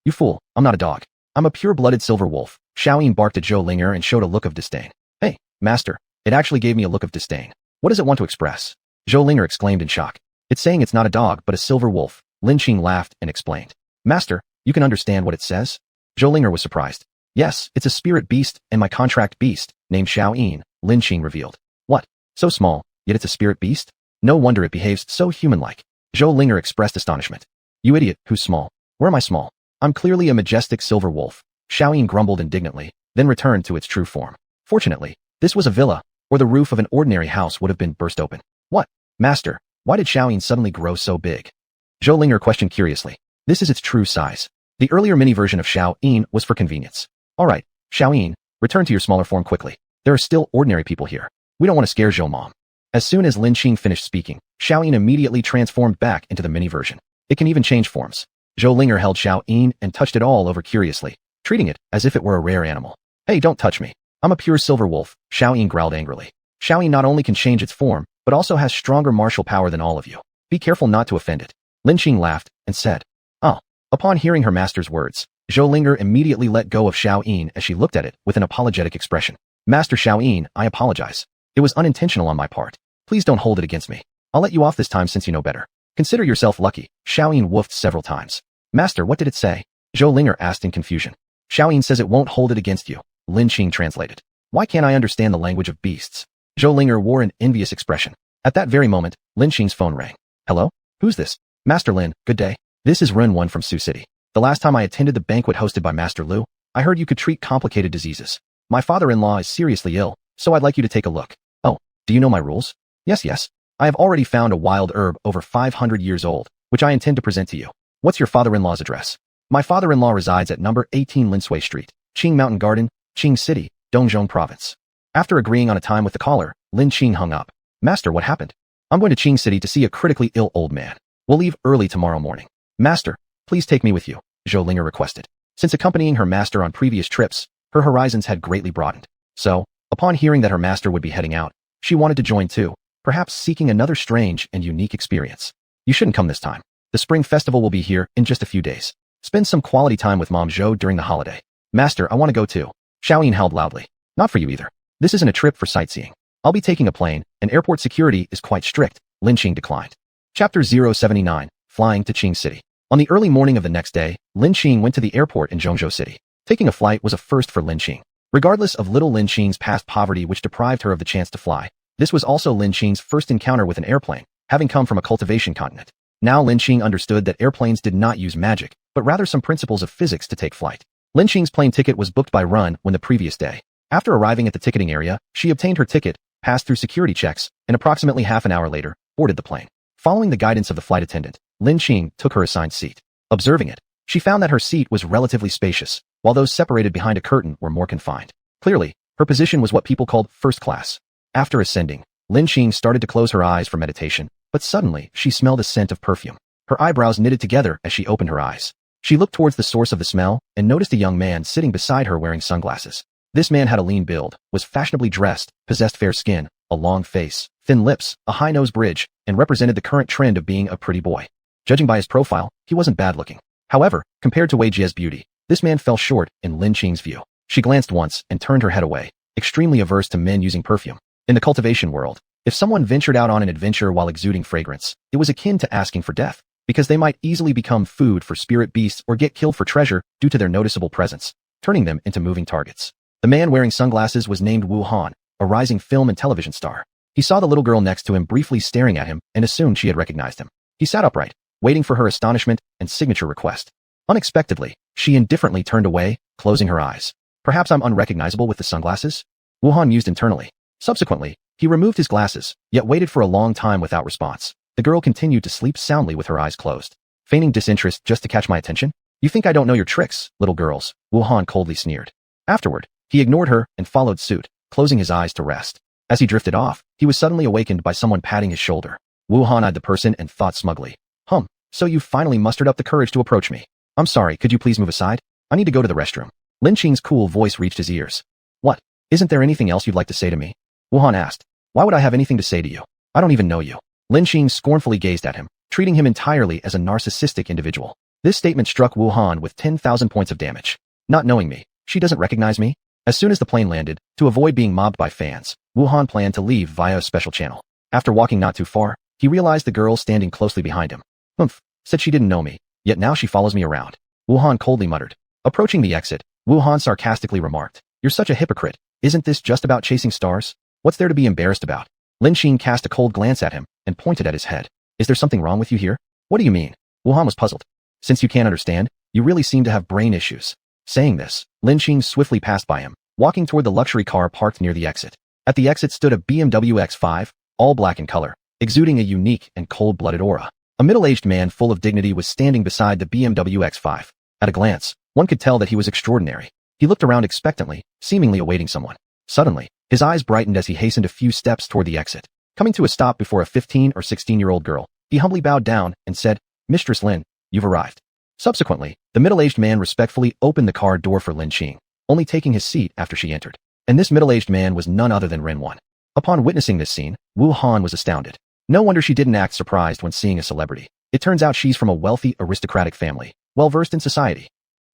You fool, I'm not a dog. I'm a pure-blooded silver wolf. Xiaoyin barked at Zhou Linger and showed a look of disdain. Hey, master, it actually gave me a look of disdain. What does it want to express? Zhou Linger exclaimed in shock. It's saying it's not a dog but a silver wolf. Lin Qing laughed and explained. Master, you can understand what it says? Zhou Linger was surprised. Yes, it's a spirit beast and my contract beast, named Xiaoyin, Lin Qing revealed. What? So small, yet it's a spirit beast? No wonder it behaves so human-like. Zhou Linger expressed astonishment. You idiot, who's small? Where am I small? I'm clearly a majestic silver wolf. Xiaoyin grumbled indignantly, then returned to its true form. Fortunately, this was a villa, or the roof of an ordinary house would have been burst open. What? Master, why did Xiaoyin suddenly grow so big? Zhou Linger questioned curiously. This is its true size. The earlier mini version of Xiaoyin was for convenience. Alright, Xiaoyin, return to your smaller form quickly. There are still ordinary people here. We don't want to scare Zhou Mom. As soon as Lin Qing finished speaking, Xiaoyin immediately transformed back into the mini version. It can even change forms. Zhou Linger held Xiaoyin and touched it all over curiously, treating it as if it were a rare animal. Hey, don't touch me. I'm a pure silver wolf, Xiaoyin growled angrily. Xiaoyin not only can change its form, but also has stronger martial power than all of you. Be careful not to offend it. Lin Qing laughed and said, Oh. Upon hearing her master's words, Zhou Linger immediately let go of Xiaoyin as she looked at it with an apologetic expression. Master Xiaoyin, I apologize. It was unintentional on my part. Please don't hold it against me. I'll let you off this time since you know better. Consider yourself lucky. Xiaoyin woofed several times. Master, what did it say? Zhou Linger asked in confusion. Xiaoyin says it won't hold it against you. Lin Qing translated. Why can't I understand the language of beasts? Zhou Linger wore an envious expression. At that very moment, Lin Qing's phone rang. Hello? Who's this? Master Lin, good day. This is Ren 1 from Sioux City. The last time I attended the banquet hosted by Master Lu, I heard you could treat complicated diseases. My father-in-law is seriously ill, so I'd like you to take a look. Oh, do you know my rules? Yes. I have already found a wild herb over 500 years old, which I intend to present to you. What's your father-in-law's address? My father-in-law resides at number 18 Linsui Street, Qing Mountain Garden, Qing City, Dongzhong Province. After agreeing on a time with the caller, Lin Qing hung up. Master, what happened? I'm going to Qing City to see a critically ill old man. We'll leave early tomorrow morning. Master, please take me with you, Zhou Linger requested. Since accompanying her master on previous trips, her horizons had greatly broadened. So, upon hearing that her master would be heading out, she wanted to join too, perhaps seeking another strange and unique experience. You shouldn't come this time. The spring festival will be here in just a few days. Spend some quality time with Mom Zhou during the holiday. Master, I want to go too. Xiaoyin howled loudly. Not for you either. This isn't a trip for sightseeing. I'll be taking a plane, and airport security is quite strict, Lin Qing declined. Chapter 079, Flying to Qing City. On the early morning of the next day, Lin Qing went to the airport in Zhongzhou City. Taking a flight was a first for Lin Qing. Regardless of little Lin Qing's past poverty which deprived her of the chance to fly, this was also Lin Qing's first encounter with an airplane, having come from a cultivation continent. Now Lin Qing understood that airplanes did not use magic, but rather some principles of physics to take flight. Lin Qing's plane ticket was booked by Run when the previous day. After arriving at the ticketing area, she obtained her ticket, passed through security checks, and approximately half an hour later, boarded the plane. Following the guidance of the flight attendant, Lin Qing took her assigned seat. Observing it, she found that her seat was relatively spacious, while those separated behind a curtain were more confined. Clearly, her position was what people called first class. After ascending, Lin Qing started to close her eyes for meditation, but suddenly she smelled a scent of perfume. Her eyebrows knitted together as she opened her eyes. She looked towards the source of the smell and noticed a young man sitting beside her wearing sunglasses. This man had a lean build, was fashionably dressed, possessed fair skin, a long face, thin lips, a high nose bridge, and represented the current trend of being a pretty boy. Judging by his profile, he wasn't bad looking. However, compared to Wei Jie's beauty, this man fell short in Lin Qing's view. She glanced once and turned her head away, extremely averse to men using perfume. In the cultivation world, if someone ventured out on an adventure while exuding fragrance, it was akin to asking for death, because they might easily become food for spirit beasts or get killed for treasure due to their noticeable presence, turning them into moving targets. The man wearing sunglasses was named Wu Han, a rising film and television star. He saw the little girl next to him briefly staring at him and assumed she had recognized him. He sat upright, waiting for her astonishment and signature request. Unexpectedly, she indifferently turned away, closing her eyes. Perhaps I'm unrecognizable with the sunglasses? Wuhan mused internally. Subsequently, he removed his glasses, yet waited for a long time without response. The girl continued to sleep soundly with her eyes closed, feigning disinterest just to catch my attention. You think I don't know your tricks, little girls? Wuhan coldly sneered. Afterward, he ignored her and followed suit, closing his eyes to rest. As he drifted off, he was suddenly awakened by someone patting his shoulder. Wuhan eyed the person and thought smugly. So you finally mustered up the courage to approach me. I'm sorry, could you please move aside? I need to go to the restroom. Lin Qing's cool voice reached his ears. What? Isn't there anything else you'd like to say to me? Wuhan asked. Why would I have anything to say to you? I don't even know you. Lin Qing scornfully gazed at him, treating him entirely as a narcissistic individual. This statement struck Wuhan with 10,000 points of damage. Not knowing me, she doesn't recognize me? As soon as the plane landed, to avoid being mobbed by fans, Wuhan planned to leave via a special channel. After walking not too far, he realized the girl standing closely behind him. Said she didn't know me, yet now she follows me around. Wuhan coldly muttered. Approaching the exit, Wuhan sarcastically remarked. You're such a hypocrite. Isn't this just about chasing stars? What's there to be embarrassed about? Lin Qing cast a cold glance at him and pointed at his head. Is there something wrong with you here? What do you mean? Wuhan was puzzled. Since you can't understand, you really seem to have brain issues. Saying this, Lin Qing swiftly passed by him, walking toward the luxury car parked near the exit. At the exit stood a BMW X5, all black in color, exuding a unique and cold-blooded aura. A middle-aged man full of dignity was standing beside the BMW X5. At a glance, one could tell that he was extraordinary. He looked around expectantly, seemingly awaiting someone. Suddenly, his eyes brightened as he hastened a few steps toward the exit. Coming to a stop before a 15 or 16-year-old girl, he humbly bowed down and said, Mistress Lin, you've arrived. Subsequently, the middle-aged man respectfully opened the car door for Lin Qing, only taking his seat after she entered. And this middle-aged man was none other than Ren 1. Upon witnessing this scene, Wu Han was astounded. No wonder she didn't act surprised when seeing a celebrity. It turns out she's from a wealthy, aristocratic family, well-versed in society.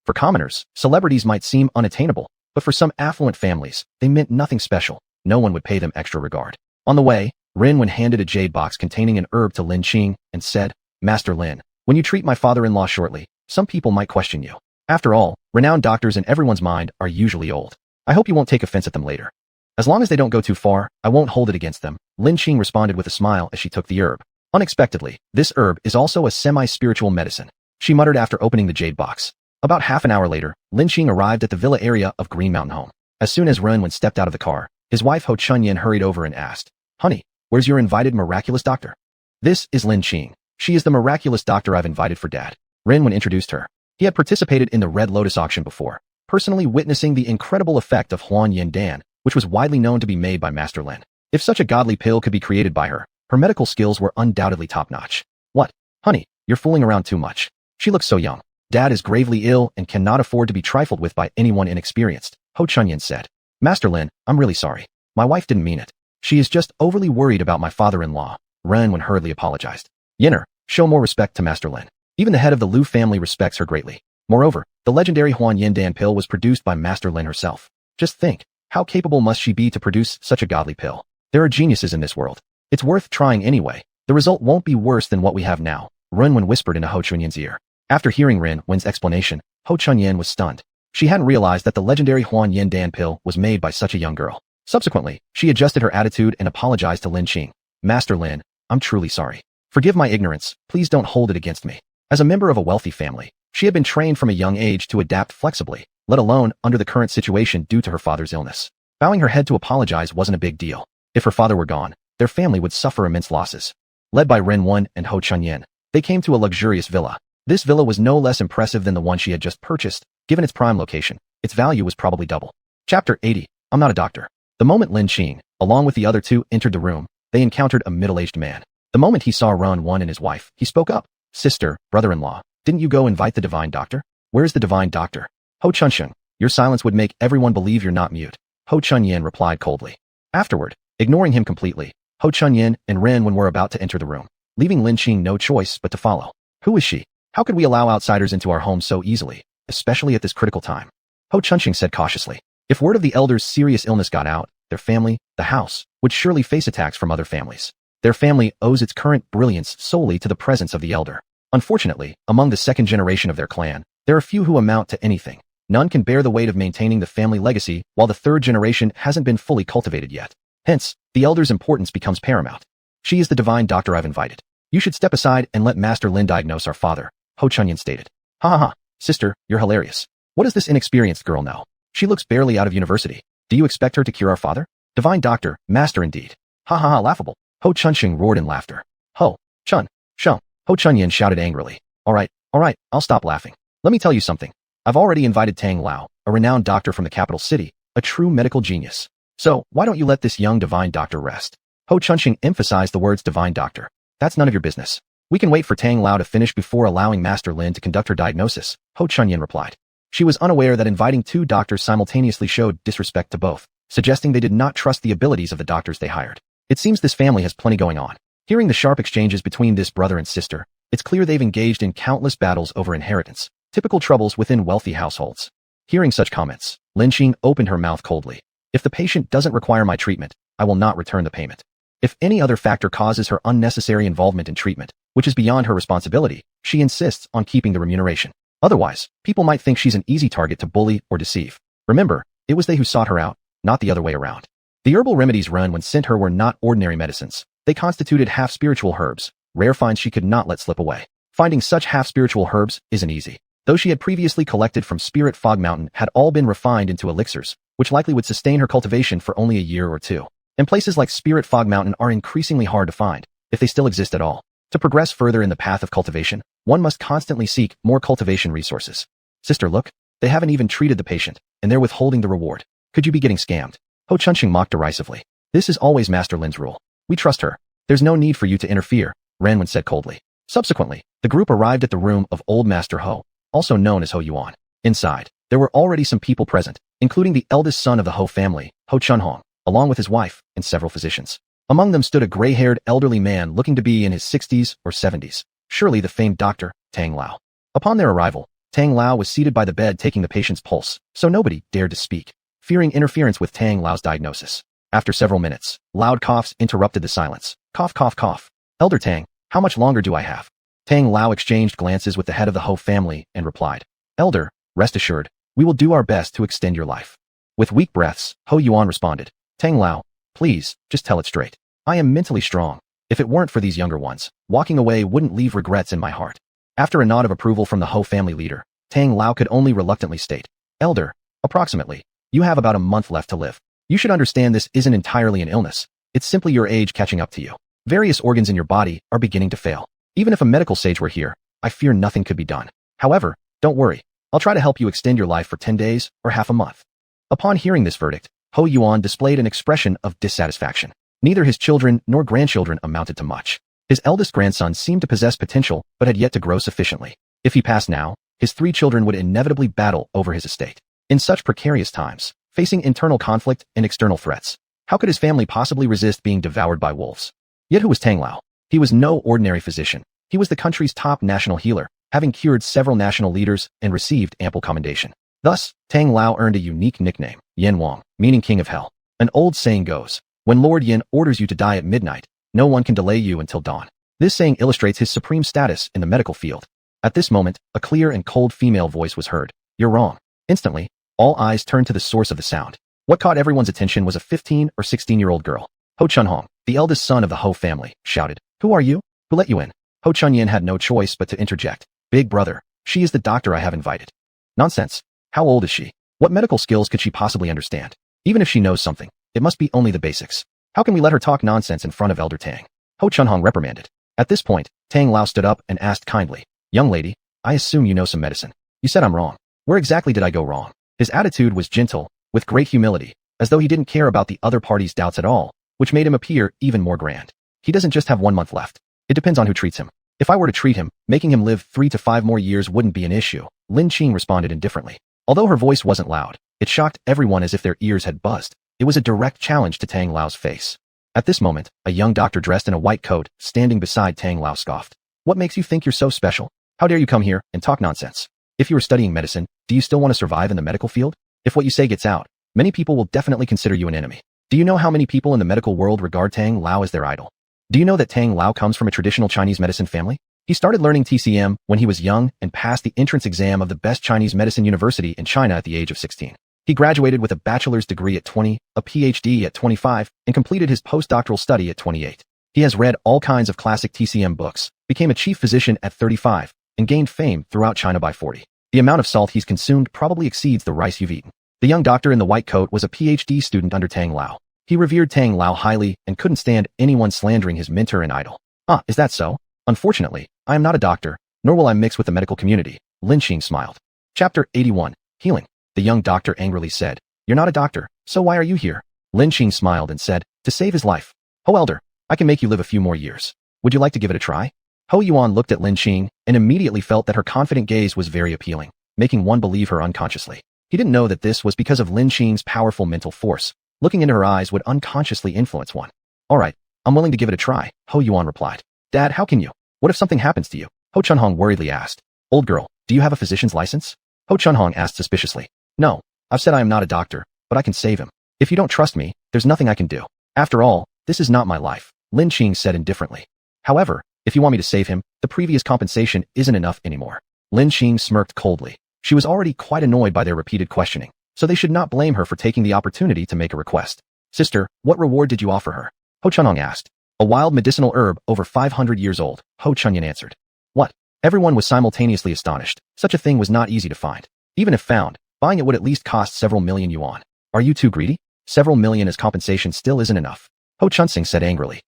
For commoners, celebrities might seem unattainable, but for some affluent families, they meant nothing special. No one would pay them extra regard. On the way, Ren Wen handed a jade box containing an herb to Lin Qing and said, Master Lin, when you treat my father-in-law shortly, some people might question you. After all, renowned doctors in everyone's mind are usually old. I hope you won't take offense at them later. As long as they don't go too far, I won't hold it against them, Lin Qing responded with a smile as she took the herb. Unexpectedly, this herb is also a semi-spiritual medicine, she muttered after opening the jade box. About half an hour later, Lin Qing arrived at the villa area of Green Mountain Home. As soon as Ren Wen stepped out of the car, his wife Ho Chunyan hurried over and asked, Honey, where's your invited miraculous doctor? This is Lin Qing. She is the miraculous doctor I've invited for Dad. Ren Wen introduced her. He had participated in the Red Lotus auction before, personally witnessing the incredible effect of Huan Yin Dan, which was widely known to be made by Master Lin. If such a godly pill could be created by her, her medical skills were undoubtedly top-notch. What? Honey, you're fooling around too much. She looks so young. Dad is gravely ill and cannot afford to be trifled with by anyone inexperienced, Ho Chunyan said. Master Lin, I'm really sorry. My wife didn't mean it. She is just overly worried about my father-in-law, Ren Wen hurriedly apologized. Yinner, show more respect to Master Lin. Even the head of the Liu family respects her greatly. Moreover, the legendary Huan Yin Dan pill was produced by Master Lin herself. Just think, how capable must she be to produce such a godly pill? There are geniuses in this world. It's worth trying anyway. The result won't be worse than what we have now, Ren Wen whispered into Ho Chunyan's ear. After hearing Ren Wen's explanation, Ho Chunyan was stunned. She hadn't realized that the legendary Huan Yin Dan pill was made by such a young girl. Subsequently, she adjusted her attitude and apologized to Lin Qing. Master Lin, I'm truly sorry. Forgive my ignorance, please don't hold it against me. As a member of a wealthy family, she had been trained from a young age to adapt flexibly, let alone under the current situation due to her father's illness. Bowing her head to apologize wasn't a big deal. If her father were gone, their family would suffer immense losses. Led by Ren Wen and Ho Chunyan, they came to a luxurious villa. This villa was no less impressive than the one she had just purchased. Given its prime location, its value was probably double. Chapter 80. I'm not a doctor. The moment Lin Qing, along with the other two, entered the room, they encountered a middle-aged man. The moment he saw Ren Wen and his wife, he spoke up. Sister, brother-in-law, didn't you go invite the divine doctor? Where's the divine doctor? Ho Chunsheng, your silence would make everyone believe you're not mute. Ho Chunyan replied coldly. Afterward, ignoring him completely, Ho Chunyan and Ren Wen were about to enter the room, leaving Lin Qing no choice but to follow. Who is she? How could we allow outsiders into our home so easily, especially at this critical time? Ho Chunsheng said cautiously. If word of the elders' serious illness got out, their family, the house, would surely face attacks from other families. Their family owes its current brilliance solely to the presence of the elder. Unfortunately, among the second generation of their clan, there are few who amount to anything. None can bear the weight of maintaining the family legacy while the third generation hasn't been fully cultivated yet. Hence, the elder's importance becomes paramount. She is the divine doctor I've invited. You should step aside and let Master Lin diagnose our father, Ho Chunyan stated. Ha ha ha, sister, you're hilarious. What does this inexperienced girl know? She looks barely out of university. Do you expect her to cure our father? Divine doctor, master indeed. Ha ha ha, laughable. Ho Chunxing roared in laughter. Ho, Chun, Shung. Ho Chunyan shouted angrily. All right, I'll stop laughing. Let me tell you something. I've already invited Tang Lao, a renowned doctor from the capital city, a true medical genius. So, why don't you let this young divine doctor rest? Ho Chunxing emphasized the words divine doctor. That's none of your business. We can wait for Tang Lao to finish before allowing Master Lin to conduct her diagnosis, Ho Chunyan replied. She was unaware that inviting two doctors simultaneously showed disrespect to both, suggesting they did not trust the abilities of the doctors they hired. It seems this family has plenty going on. Hearing the sharp exchanges between this brother and sister, it's clear they've engaged in countless battles over inheritance, typical troubles within wealthy households. Hearing such comments, Lin Qing opened her mouth coldly. If the patient doesn't require my treatment, I will not return the payment. If any other factor causes her unnecessary involvement in treatment, which is beyond her responsibility, she insists on keeping the remuneration. Otherwise, people might think she's an easy target to bully or deceive. Remember, it was they who sought her out, not the other way around. The herbal remedies run when sent her were not ordinary medicines. They constituted half-spiritual herbs, rare finds she could not let slip away. Finding such half-spiritual herbs isn't easy. Those she had previously collected from Spirit Fog Mountain had all been refined into elixirs, which likely would sustain her cultivation for only a year or two. And places like Spirit Fog Mountain are increasingly hard to find, if they still exist at all. To progress further in the path of cultivation, one must constantly seek more cultivation resources. Sister, look, they haven't even treated the patient, and they're withholding the reward. Could you be getting scammed? Ho Chunxing mocked derisively. This is always Master Lin's rule. We trust her. There's no need for you to interfere, Ranwen said coldly. Subsequently, the group arrived at the room of Old Master Ho, also known as Ho Yuan. Inside, there were already some people present, including the eldest son of the Ho family, Ho Chunhong, along with his wife and several physicians. Among them stood a gray-haired elderly man looking to be in his 60s or 70s, surely the famed doctor, Tang Lao. Upon their arrival, Tang Lao was seated by the bed taking the patient's pulse, so nobody dared to speak, fearing interference with Tang Lao's diagnosis. After several minutes, loud coughs interrupted the silence. Cough, cough, cough. Elder Tang, how much longer do I have? Tang Lao exchanged glances with the head of the Ho family and replied, Elder, rest assured, we will do our best to extend your life. With weak breaths, Ho Yuan responded, Tang Lao, please, just tell it straight. I am mentally strong. If it weren't for these younger ones, walking away wouldn't leave regrets in my heart. After a nod of approval from the Ho family leader, Tang Lao could only reluctantly state, Elder, approximately, you have about a month left to live. You should understand this isn't entirely an illness. It's simply your age catching up to you. Various organs in your body are beginning to fail. Even if a medical sage were here, I fear nothing could be done. However, don't worry. I'll try to help you extend your life for 10 days or half a month. Upon hearing this verdict, Ho Yuan displayed an expression of dissatisfaction. Neither his children nor grandchildren amounted to much. His eldest grandson seemed to possess potential but had yet to grow sufficiently. If he passed now, his 3 children would inevitably battle over his estate. In such precarious times, facing internal conflict and external threats, how could his family possibly resist being devoured by wolves? Yet who was Tang Lao? He was no ordinary physician. He was the country's top national healer, having cured several national leaders and received ample commendation. Thus, Tang Lao earned a unique nickname, Yen Wang, meaning King of Hell. An old saying goes, when Lord Yin orders you to die at midnight, no one can delay you until dawn. This saying illustrates his supreme status in the medical field. At this moment, a clear and cold female voice was heard. You're wrong. Instantly, all eyes turned to the source of the sound. What caught everyone's attention was a 15 or 16-year-old girl. Ho Chunhong, the eldest son of the Ho family, shouted, Who are you? Who let you in? Ho Chunyan had no choice but to interject. Big brother, she is the doctor I have invited. Nonsense. How old is she? What medical skills could she possibly understand? Even if she knows something, it must be only the basics. How can we let her talk nonsense in front of Elder Tang? Ho Chunhong reprimanded. At this point, Tang Lao stood up and asked kindly, Young lady, I assume you know some medicine. You said I'm wrong. Where exactly did I go wrong? His attitude was gentle, with great humility, as though he didn't care about the other party's doubts at all, which made him appear even more grand. He doesn't just have 1 month left. It depends on who treats him. If I were to treat him, making him live 3 to 5 more years wouldn't be an issue. Lin Qing responded indifferently. Although her voice wasn't loud, it shocked everyone as if their ears had buzzed. It was a direct challenge to Tang Lao's face. At this moment, a young doctor dressed in a white coat, standing beside Tang Lao scoffed. What makes you think you're so special? How dare you come here and talk nonsense? If you were studying medicine, do you still want to survive in the medical field? If what you say gets out, many people will definitely consider you an enemy. Do you know how many people in the medical world regard Tang Lao as their idol? Do you know that Tang Lao comes from a traditional Chinese medicine family? He started learning TCM when he was young and passed the entrance exam of the best Chinese medicine university in China at the age of 16. He graduated with a bachelor's degree at 20, a PhD at 25, and completed his postdoctoral study at 28. He has read all kinds of classic TCM books, became a chief physician at 35, and gained fame throughout China by 40. The amount of salt he's consumed probably exceeds the rice you've eaten. The young doctor in the white coat was a PhD student under Tang Lao. He revered Tang Lao highly and couldn't stand anyone slandering his mentor and idol. Ah, is that so? Unfortunately, I am not a doctor, nor will I mix with the medical community. Lin smiled. Chapter 81. Healing. The young doctor angrily said, "You're not a doctor, so why are you here?" Lin smiled and said, "To save his life. Oh, elder, I can make you live a few more years. Would you like to give it a try?" Ho Yuan looked at Lin and immediately felt that her confident gaze was very appealing, making one believe her unconsciously. He didn't know that this was because of Lin powerful mental force. Looking into her eyes would unconsciously influence one. "All right, I'm willing to give it a try," Ho Yuan replied. "Dad, how can you? What if something happens to you?" Ho Chunhong worriedly asked. "Old girl, do you have a physician's license?" Ho Chunhong asked suspiciously. "No, I've said I am not a doctor, but I can save him. If you don't trust me, there's nothing I can do. After all, this is not my life," Lin said indifferently. "However, if you want me to save him, the previous compensation isn't enough anymore." Lin smirked coldly. She was already quite annoyed by their repeated questioning, so they should not blame her for taking the opportunity to make a request. "Sister, what reward did you offer her?" Ho Chunhong asked. "A wild medicinal herb over 500 years old," Ho Chunyan answered. "What?" Everyone was simultaneously astonished. Such a thing was not easy to find. Even if found, buying it would at least cost several million yuan. "Are you too greedy? Several million as compensation still isn't enough," Ho Chunsing said angrily.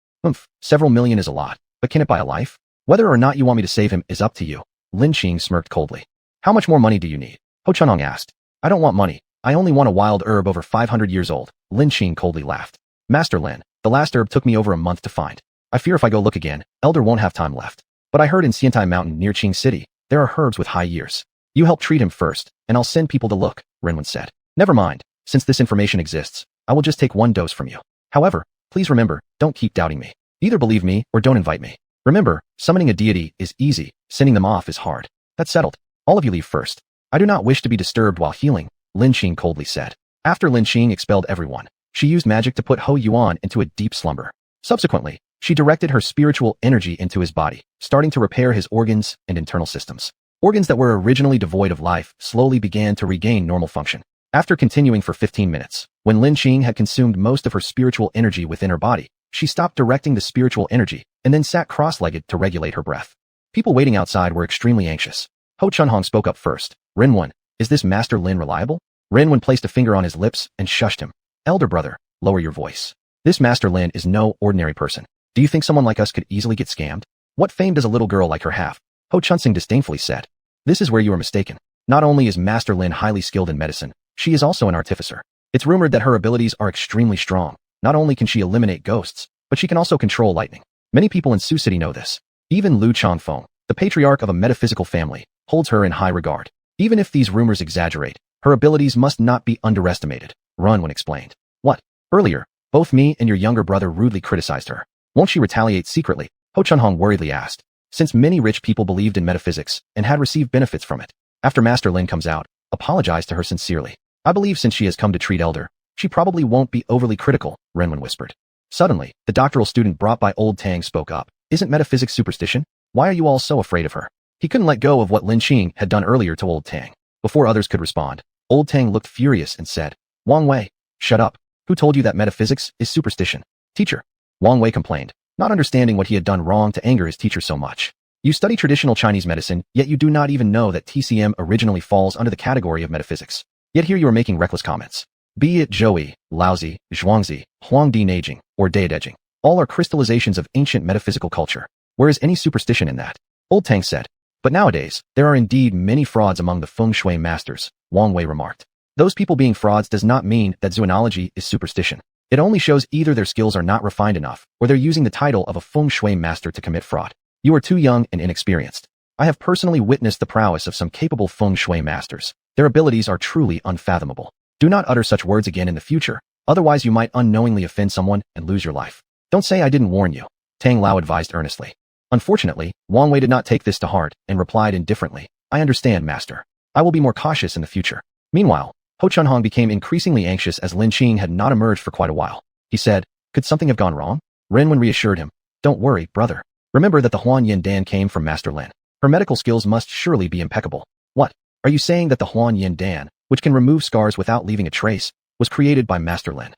Several million is a lot, but can it buy a life? Whether or not you want me to save him is up to you," Lin smirked coldly. "How much more money do you need?" Ho Chunhong asked. "I don't want money. I only want a wild herb over 500 years old," Lin coldly laughed. "Master Lin, the last herb took me over a month to find. I fear if I go look again, Elder won't have time left. But I heard in Xiantai Mountain near Qing City, there are herbs with high years. You help treat him first, and I'll send people to look," Renwen said. "Never mind, since this information exists, I will just take one dose from you. However, please remember, don't keep doubting me. Either believe me or don't invite me. Remember, summoning a deity is easy, sending them off is hard. That's settled. All of you leave first. I do not wish to be disturbed while healing," Lin coldly said. After Lin expelled everyone, she used magic to put Ho Yuan into a deep slumber. Subsequently, she directed her spiritual energy into his body, starting to repair his organs and internal systems. Organs that were originally devoid of life slowly began to regain normal function. After continuing for 15 minutes, when Lin had consumed most of her spiritual energy within her body, she stopped directing the spiritual energy and then sat cross-legged to regulate her breath. People waiting outside were extremely anxious. Ho Chunhong spoke up first. "Renwen, is this Master Lin reliable?" Renwen placed a finger on his lips and shushed him. "Elder brother, lower your voice. This Master Lin is no ordinary person. Do you think someone like us could easily get scammed? What fame does a little girl like her have?" Ho Chunsing disdainfully said. "This is where you are mistaken. Not only is Master Lin highly skilled in medicine, she is also an artificer. It's rumored that her abilities are extremely strong. Not only can she eliminate ghosts, but she can also control lightning. Many people in Sioux City know this. Even Lu Changfeng, the patriarch of a metaphysical family, holds her in high regard. Even if these rumors exaggerate, her abilities must not be underestimated," Runwen explained. "What? Earlier, both me and your younger brother rudely criticized her. Won't she retaliate secretly?" Ho Chunhong worriedly asked. Since many rich people believed in metaphysics and had received benefits from it, after Master Lin comes out, apologize to her sincerely. "I believe since she has come to treat Elder, she probably won't be overly critical," Renwen whispered. Suddenly, the doctoral student brought by Old Tang spoke up. "Isn't metaphysics superstition? Why are you all so afraid of her?" He couldn't let go of what Lin had done earlier to Old Tang. Before others could respond, Old Tang looked furious and said, "Wang Wei, shut up. Who told you that metaphysics is superstition?" "Teacher." Wang Wei complained, not understanding what he had done wrong to anger his teacher so much. "You study traditional Chinese medicine, yet you do not even know that TCM originally falls under the category of metaphysics. Yet here you are making reckless comments. Be it Zhouyi, Laozi, Zhuangzi, Huangdi Neijing, or Daidejing, all are crystallizations of ancient metaphysical culture. Where is any superstition in that?" Old Tang said. "But nowadays, there are indeed many frauds among the feng shui masters," Wang Wei remarked. "Those people being frauds does not mean that zoonology is superstition. It only shows either their skills are not refined enough, or they're using the title of a feng shui master to commit fraud. You are too young and inexperienced. I have personally witnessed the prowess of some capable feng shui masters. Their abilities are truly unfathomable. Do not utter such words again in the future, otherwise you might unknowingly offend someone and lose your life. Don't say I didn't warn you," Tang Lao advised earnestly. Unfortunately, Wang Wei did not take this to heart and replied indifferently, "I understand, master. I will be more cautious in the future." Meanwhile, Ho Chunhong became increasingly anxious as Lin had not emerged for quite a while. He said, "Could something have gone wrong?" Renwen reassured him, "Don't worry, brother. Remember that the Huan Yin Dan came from Master Lin. Her medical skills must surely be impeccable. What? Are you saying that the Huan Yin Dan, which can remove scars without leaving a trace, was created by Master Lin?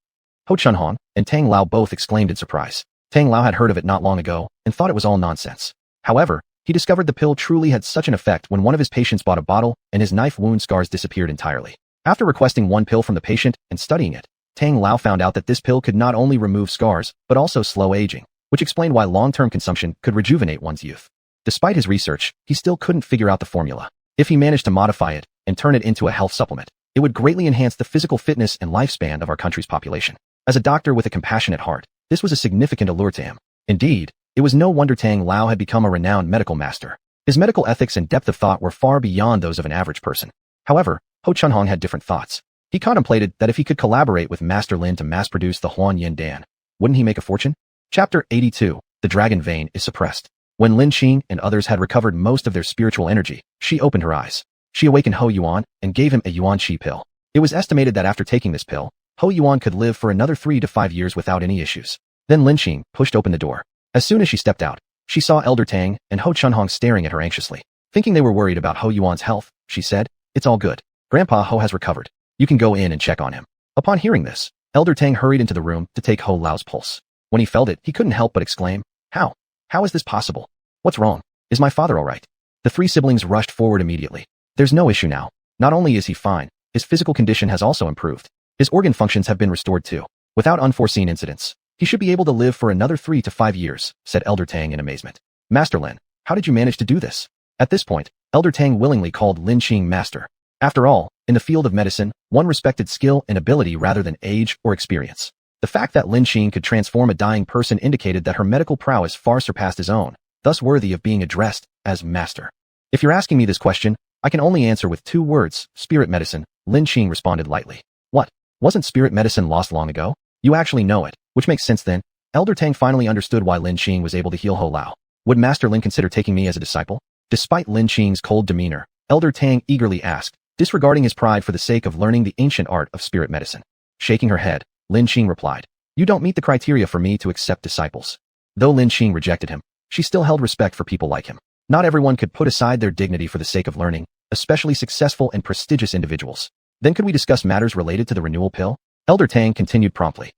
Ho Chunhong and Tang Lao both exclaimed in surprise. Tang Lao had heard of it not long ago and thought it was all nonsense. However, he discovered the pill truly had such an effect when one of his patients bought a bottle and his knife wound scars disappeared entirely. After requesting one pill from the patient and studying it, Tang Lao found out that this pill could not only remove scars, but also slow aging, which explained why long-term consumption could rejuvenate one's youth. Despite his research, he still couldn't figure out the formula. If he managed to modify it and turn it into a health supplement, it would greatly enhance the physical fitness and lifespan of our country's population. As a doctor with a compassionate heart, this was a significant allure to him. Indeed, it was no wonder Tang Lao had become a renowned medical master. His medical ethics and depth of thought were far beyond those of an average person. However, Ho Chunhong had different thoughts. He contemplated that if he could collaborate with Master Lin to mass-produce the Huan Yin Dan, wouldn't he make a fortune? Chapter 82. The Dragon Vein is suppressed. When Lin Qing and others had recovered most of their spiritual energy, she opened her eyes. She awakened Ho Yuan and gave him a Yuan Qi pill. It was estimated that after taking this pill, Ho Yuan could live for another 3 to 5 years without any issues. Then Lin Qing pushed open the door. As soon as she stepped out, she saw Elder Tang and Ho Chunhong staring at her anxiously. Thinking they were worried about Ho Yuan's health, she said, "It's all good. Grandpa Ho has recovered. You can go in and check on him." Upon hearing this, Elder Tang hurried into the room to take Ho Lao's pulse. When he felt it, he couldn't help but exclaim, "How? How is this possible? What's wrong? Is my father all right?" The 3 siblings rushed forward immediately. "There's no issue now. Not only is he fine, his physical condition has also improved. His organ functions have been restored too. Without unforeseen incidents, he should be able to live for another 3 to 5 years, said Elder Tang in amazement. "Master Lin, how did you manage to do this?" At this point, Elder Tang willingly called Lin Qing master. After all, in the field of medicine, one respected skill and ability rather than age or experience. The fact that Lin Qing could transform a dying person indicated that her medical prowess far surpassed his own, thus worthy of being addressed as master. "If you're asking me this question, I can only answer with 2 words, spirit medicine," Lin Qing responded lightly. "What? Wasn't spirit medicine lost long ago? You actually know it, which makes sense then." Elder Tang finally understood why Lin Qing was able to heal Ho Lao. "Would Master Lin consider taking me as a disciple?" Despite Lin Qing's cold demeanor, Elder Tang eagerly asked, disregarding his pride for the sake of learning the ancient art of spirit medicine. Shaking her head, Lin Qing replied, "You don't meet the criteria for me to accept disciples." Though Lin Qing rejected him, she still held respect for people like him. Not everyone could put aside their dignity for the sake of learning, especially successful and prestigious individuals. "Then could we discuss matters related to the renewal pill?" Elder Tang continued promptly.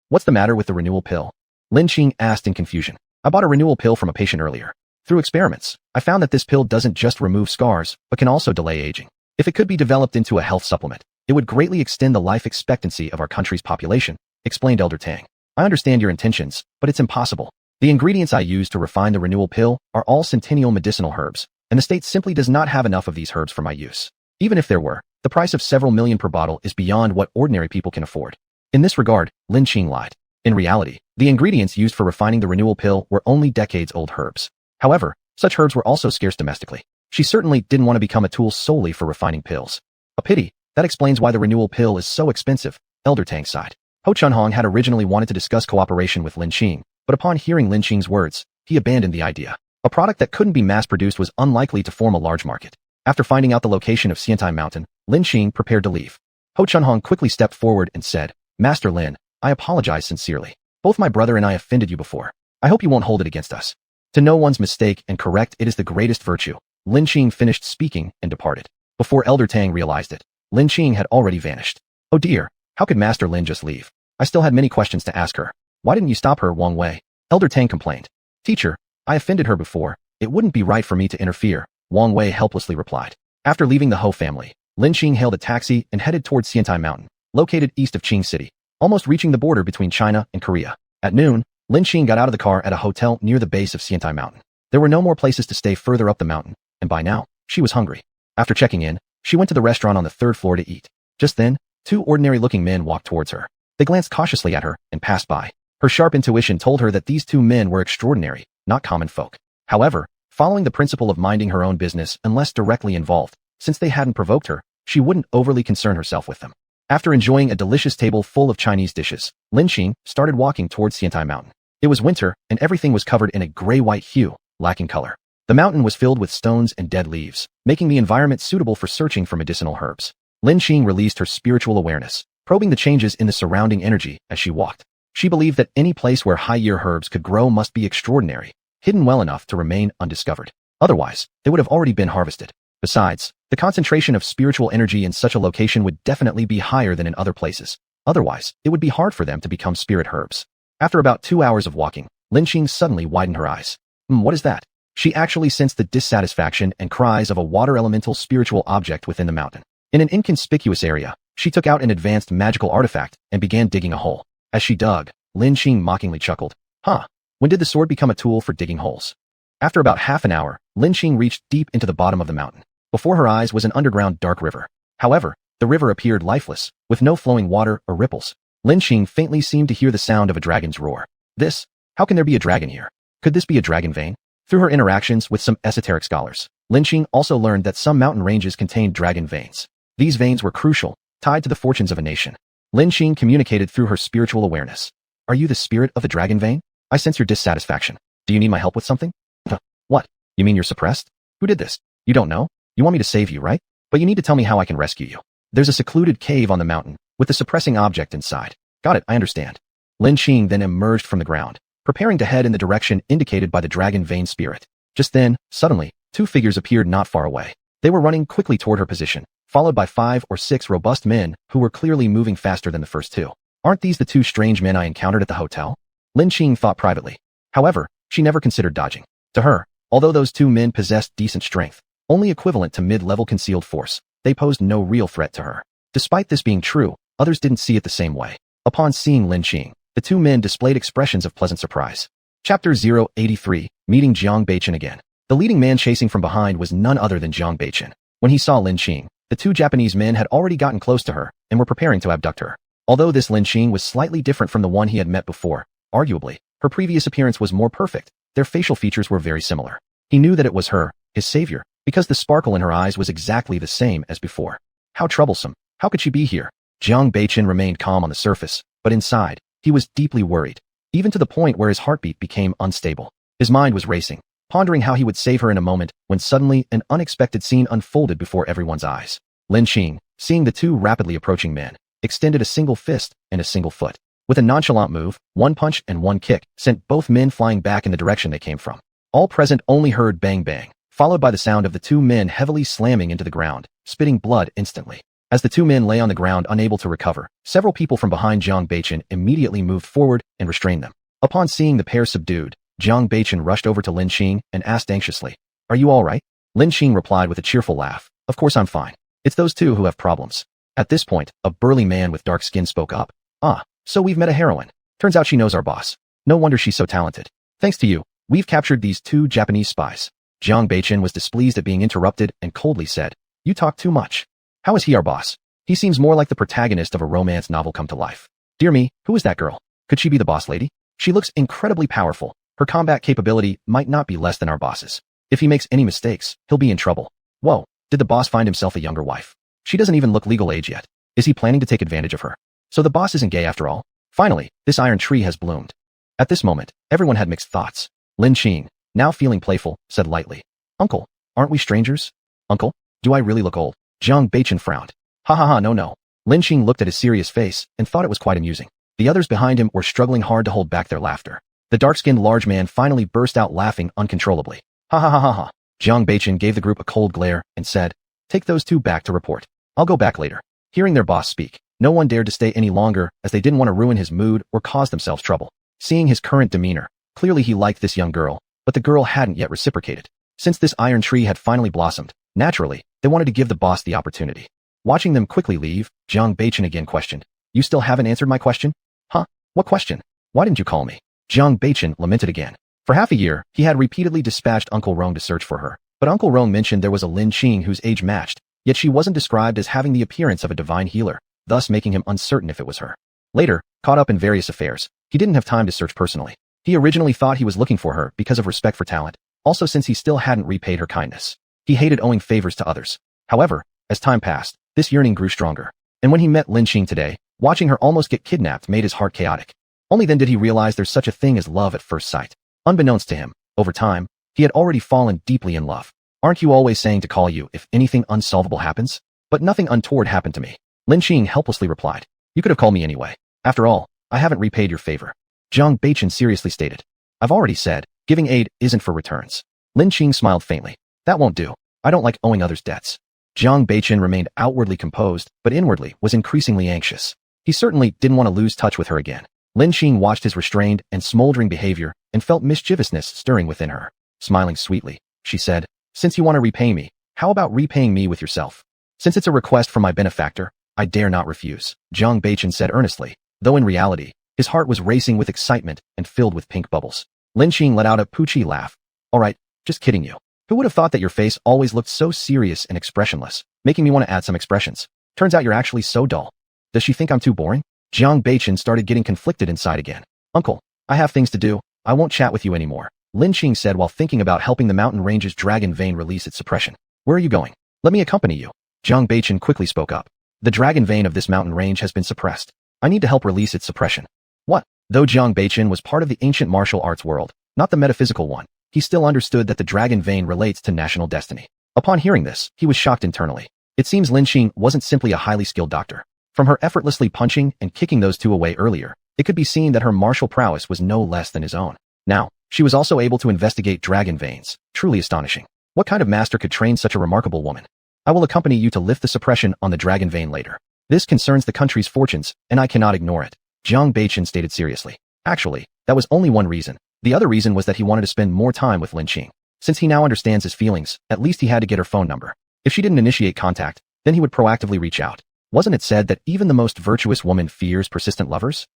What's the matter with the renewal pill?" Lin Qing asked in confusion. "I bought a renewal pill from a patient earlier. Through experiments, I found that this pill doesn't just remove scars, but can also delay aging. If it could be developed into a health supplement, it would greatly extend the life expectancy of our country's population," explained Elder Tang. "I understand your intentions, but it's impossible. The ingredients I use to refine the renewal pill are all centennial medicinal herbs, and the state simply does not have enough of these herbs for my use. Even if there were, the price of several million per bottle is beyond what ordinary people can afford." In this regard, Lin Qing lied. In reality, the ingredients used for refining the renewal pill were only decades-old herbs. However, such herbs were also scarce domestically. She certainly didn't want to become a tool solely for refining pills. "A pity. That explains why the renewal pill is so expensive," Elder Tang sighed. Ho Chunhong had originally wanted to discuss cooperation with Lin Qing, but upon hearing Lin Qing's words, he abandoned the idea. A product that couldn't be mass-produced was unlikely to form a large market. After finding out the location of Xiantai Mountain, Lin Qing prepared to leave. Ho Chunhong quickly stepped forward and said, "Master Lin, I apologize sincerely. Both my brother and I offended you before. I hope you won't hold it against us. To know one's mistake and correct it is the greatest virtue." Lin Qing finished speaking and departed. Before Elder Tang realized it, Lin Qing had already vanished. "Oh dear, how could Master Lin just leave? I still had many questions to ask her. Why didn't you stop her, Wang Wei?" Elder Tang complained. "Teacher, I offended her before. It wouldn't be right for me to interfere," Wang Wei helplessly replied. After leaving the Ho family, Lin Qing hailed a taxi and headed towards Xiantai Mountain, located east of Qing City, almost reaching the border between China and Korea. At noon, Lin Qing got out of the car at a hotel near the base of Xiantai Mountain. There were no more places to stay further up the mountain, and by now, she was hungry. After checking in, she went to the restaurant on the 3rd floor to eat. Just then, 2 ordinary-looking men walked towards her. They glanced cautiously at her and passed by. Her sharp intuition told her that these 2 men were extraordinary, not common folk. However, following the principle of minding her own business unless directly involved, since they hadn't provoked her, she wouldn't overly concern herself with them. After enjoying a delicious table full of Chinese dishes, Lin Qing started walking towards Xiantai Mountain. It was winter, and everything was covered in a gray-white hue, lacking color. The mountain was filled with stones and dead leaves, making the environment suitable for searching for medicinal herbs. Lin Qing released her spiritual awareness, probing the changes in the surrounding energy as she walked. She believed that any place where high-year herbs could grow must be extraordinary, hidden well enough to remain undiscovered. Otherwise, they would have already been harvested. Besides, the concentration of spiritual energy in such a location would definitely be higher than in other places. Otherwise, it would be hard for them to become spirit herbs. After about 2 hours of walking, Lin suddenly widened her eyes. What is that? She actually sensed the dissatisfaction and cries of a water elemental spiritual object within the mountain. In an inconspicuous area, she took out an advanced magical artifact and began digging a hole. As she dug, Lin mockingly chuckled. When did the sword become a tool for digging holes? After about half an hour, Lin reached deep into the bottom of the mountain. Before her eyes was an underground dark river. However, the river appeared lifeless, with no flowing water or ripples. Lin faintly seemed to hear the sound of a dragon's roar. How can there be a dragon here? Could this be a dragon vein? Through her interactions with some esoteric scholars, Lin also learned that some mountain ranges contained dragon veins. These veins were crucial, tied to the fortunes of a nation. Lin communicated through her spiritual awareness. Are you the spirit of the dragon vein? I sense your dissatisfaction. Do you need my help with something? What? You mean you're suppressed? Who did this? You don't know? You want me to save you, right? But you need to tell me how I can rescue you. There's a secluded cave on the mountain, with the suppressing object inside. Got it, I understand. Lin then emerged from the ground, preparing to head in the direction indicated by the dragon vein spirit. Just then, suddenly, 2 figures appeared not far away. They were running quickly toward her position, followed by 5 or 6 robust men who were clearly moving faster than the first 2. Aren't these the 2 strange men I encountered at the hotel? Lin thought privately. However, she never considered dodging. To her, although those 2 men possessed decent strength, only equivalent to mid-level concealed force, they posed no real threat to her. Despite this being true, others didn't see it the same way. Upon seeing Lin the 2 men displayed expressions of pleasant surprise. Chapter 083, Meeting Jiang Baichen again. The leading man chasing from behind was none other than Jiang Baichen. When he saw Lin the 2 Japanese men had already gotten close to her and were preparing to abduct her. Although this Lin was slightly different from the one he had met before, arguably, her previous appearance was more perfect. Their facial features were very similar. He knew that it was her, his savior, because the sparkle in her eyes was exactly the same as before. How troublesome. How could she be here? Jiang Baichen remained calm on the surface, but inside, he was deeply worried, even to the point where his heartbeat became unstable. His mind was racing, pondering how he would save her in a moment when suddenly an unexpected scene unfolded before everyone's eyes. Lin seeing the 2 rapidly approaching men, extended a single fist and a single foot. With a nonchalant move, 1 punch and 1 kick sent both men flying back in the direction they came from. All present only heard bang bang, followed by the sound of the 2 men heavily slamming into the ground, spitting blood instantly. As the 2 men lay on the ground unable to recover, several people from behind Jiang Baichen immediately moved forward and restrained them. Upon seeing the pair subdued, Jiang Baichen rushed over to Lin and asked anxiously, "Are you all right?" Lin replied with a cheerful laugh, "Of course I'm fine. It's those 2 who have problems." At this point, a burly man with dark skin spoke up. So we've met a heroine. Turns out she knows our boss. No wonder she's so talented. Thanks to you, we've captured these 2 Japanese spies. Jiang Baichen was displeased at being interrupted and coldly said, "You talk too much. How is he our boss? He seems more like the protagonist of a romance novel come to life. Dear me, who is that girl? Could she be the boss lady? She looks incredibly powerful. Her combat capability might not be less than our boss's. If he makes any mistakes, he'll be in trouble. Whoa, did the boss find himself a younger wife? She doesn't even look legal age yet. Is he planning to take advantage of her? So the boss isn't gay after all? Finally, this iron tree has bloomed." At this moment, everyone had mixed thoughts. Lin now feeling playful, said lightly, "Uncle, aren't we strangers?" "Uncle, do I really look old?" Jiang Baichen frowned. No. Lin looked at his serious face and thought it was quite amusing. The others behind him were struggling hard to hold back their laughter. The dark-skinned large man finally burst out laughing uncontrollably. Ha. Jiang Baichen gave the group a cold glare and said, "Take those 2 back to report. I'll go back later." Hearing their boss speak, no one dared to stay any longer as they didn't want to ruin his mood or cause themselves trouble. Seeing his current demeanor, clearly he liked this young girl, but the girl hadn't yet reciprocated. Since this iron tree had finally blossomed, naturally, they wanted to give the boss the opportunity. Watching them quickly leave, Jiang Baichen again questioned, "You still haven't answered my question?" What question? Why didn't you call me?" Jiang Baichen lamented again. For half a year, he had repeatedly dispatched Uncle Rong to search for her, but Uncle Rong mentioned there was a Lin whose age matched, yet she wasn't described as having the appearance of a divine healer, thus making him uncertain if it was her. Later, caught up in various affairs, he didn't have time to search personally. He originally thought he was looking for her because of respect for talent, also since he still hadn't repaid her kindness. He hated owing favors to others. However, as time passed, this yearning grew stronger. And when he met Lin today, watching her almost get kidnapped made his heart chaotic. Only then did he realize there's such a thing as love at first sight. Unbeknownst to him, over time, he had already fallen deeply in love. Aren't you always saying to call you if anything unsolvable happens? But nothing untoward happened to me. Lin helplessly replied. You could have called me anyway. After all, I haven't repaid your favor. Jiang Baichen seriously stated. I've already said, Giving aid isn't for returns. Lin Qing smiled faintly. That won't do. I don't like owing others' debts. Jiang Beichen remained outwardly composed, but inwardly was increasingly anxious. He certainly didn't want to lose touch with her again. Lin Qing watched his restrained and smoldering behavior and felt mischievousness stirring within her. Smiling sweetly, she said, since you want to repay me, how about repaying me with yourself? Since it's a request from my benefactor, I dare not refuse, Jiang Beichen said earnestly, though in reality, his heart was racing with excitement and filled with pink bubbles. Lin Qing let out a poochie laugh. All right, just kidding you. Who would have thought that your face always looked so serious and expressionless, making me want to add some expressions? Turns out you're actually so dull. Does she think I'm too boring? Jiang Beichen started getting conflicted inside again. Uncle, I have things to do. I won't chat with you anymore, Lin Qing said while thinking about helping the mountain range's dragon vein release its suppression. Where are you going? Let me accompany you. Jiang Beichen quickly spoke up. The dragon vein of this mountain range has been suppressed. I need to help release its suppression. What? Though Jiang Beichen was part of the ancient martial arts world, not the metaphysical one, he still understood that the dragon vein relates to national destiny. Upon hearing this, he was shocked internally. It seems Lin Qing wasn't simply a highly skilled doctor. From her effortlessly punching and kicking those two away earlier, it could be seen that her martial prowess was no less than his own. Now, she was also able to investigate dragon veins, truly astonishing. What kind of master could train such a remarkable woman? I will accompany you to lift the suppression on the dragon vein later. This concerns the country's fortunes, and I cannot ignore it, Jiang Beichen stated seriously. Actually, that was only one reason. The other reason was that he wanted to spend more time with Lin Qing. Since he now understands his feelings, at least he had to get her phone number. If she didn't initiate contact, then he would proactively reach out. Wasn't it said that even the most virtuous woman fears persistent lovers?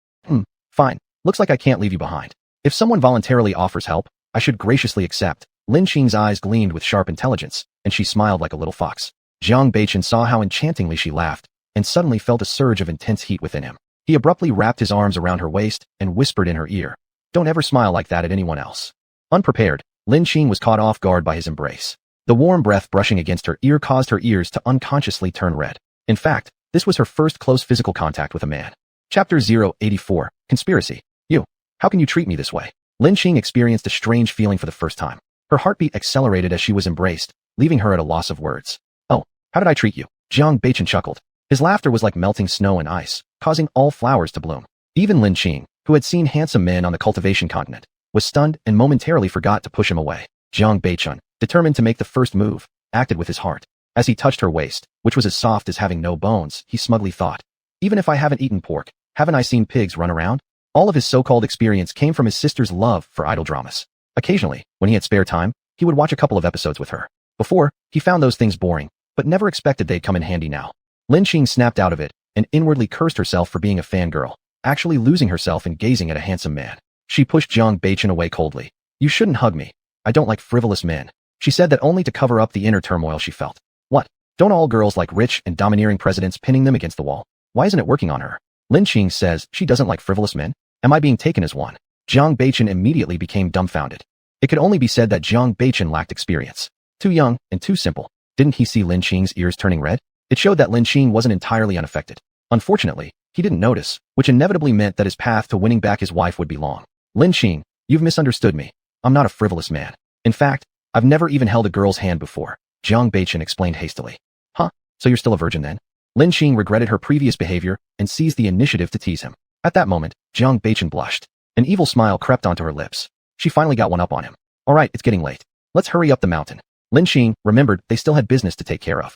Fine. Looks like I can't leave you behind. If someone voluntarily offers help, I should graciously accept. Lin Qing's eyes gleamed with sharp intelligence, and she smiled like a little fox. Jiang Beichen saw how enchantingly she laughed, and suddenly felt a surge of intense heat within him. He abruptly wrapped his arms around her waist and whispered in her ear, "Don't ever smile like that at anyone else." Unprepared, Lin Qing was caught off guard by his embrace. The warm breath brushing against her ear caused her ears to unconsciously turn red. In fact, this was her first close physical contact with a man. Chapter 084, Conspiracy. You. How can you treat me this way? Lin Qing experienced a strange feeling for the first time. Her heartbeat accelerated as she was embraced, leaving her at a loss of words. Oh, how did I treat you? Jiang Beichen chuckled. His laughter was like melting snow and ice, causing all flowers to bloom. Even Lin Qing, who had seen handsome men on the Cultivation Continent, was stunned and momentarily forgot to push him away. Jiang Beichen, determined to make the first move, acted with his heart. As he touched her waist, which was as soft as having no bones, he smugly thought, even if I haven't eaten pork, haven't I seen pigs run around? All of his so-called experience came from his sister's love for idol dramas. Occasionally, when he had spare time, he would watch a couple of episodes with her. Before, he found those things boring, but never expected they'd come in handy now. Lin Qing snapped out of it and inwardly cursed herself for being a fangirl, actually losing herself in gazing at a handsome man. She pushed Jiang Beichen away coldly. You shouldn't hug me. I don't like frivolous men. She said that only to cover up the inner turmoil she felt. What? Don't all girls like rich and domineering presidents pinning them against the wall? Why isn't it working on her? Lin Qing says she doesn't like frivolous men. Am I being taken as one? Jiang Beichen immediately became dumbfounded. It could only be said that Jiang Beichen lacked experience. Too young and too simple. Didn't he see Lin Qing's ears turning red? It showed that Lin Qing wasn't entirely unaffected. Unfortunately, he didn't notice, which inevitably meant that his path to winning back his wife would be long. Lin Qing, you've misunderstood me. I'm not a frivolous man. In fact, I've never even held a girl's hand before, Jiang Beichen explained hastily. Huh? So you're still a virgin then? Lin Qing regretted her previous behavior and seized the initiative to tease him. At that moment, Jiang Beichen blushed. An evil smile crept onto her lips. She finally got one up on him. All right, it's getting late. Let's hurry up the mountain. Lin Qing remembered they still had business to take care of.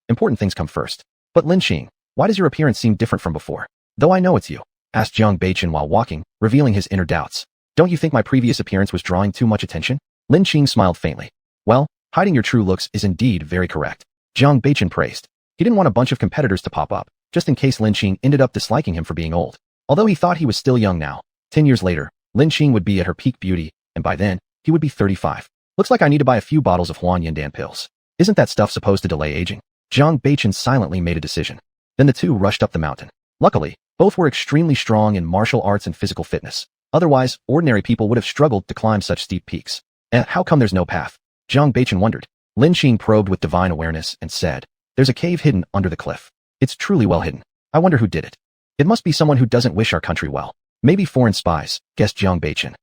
Important things come first. But Lin Qing, why does your appearance seem different from before? Though I know it's you, asked Jiang Beichen while walking, revealing his inner doubts. Don't you think my previous appearance was drawing too much attention? Lin Qing smiled faintly. Well, hiding your true looks is indeed very correct, Jiang Beichen praised. He didn't want a bunch of competitors to pop up, just in case Lin Qing ended up disliking him for being old. Although he thought he was still young now, 10 years later, Lin Qing would be at her peak beauty, and by then, he would be 35. Looks like I need to buy a few bottles of Huan Yandan pills. Isn't that stuff supposed to delay aging? Jiang Beichen silently made a decision. Then the two rushed up the mountain. Luckily, both were extremely strong in martial arts and physical fitness. Otherwise, ordinary people would have struggled to climb such steep peaks. How come there's no path? Jiang Beichen wondered. Lin Qing probed with divine awareness and said, there's a cave hidden under the cliff. It's truly well hidden. I wonder who did it. It must be someone who doesn't wish our country well. Maybe foreign spies, guessed Jiang Beichen.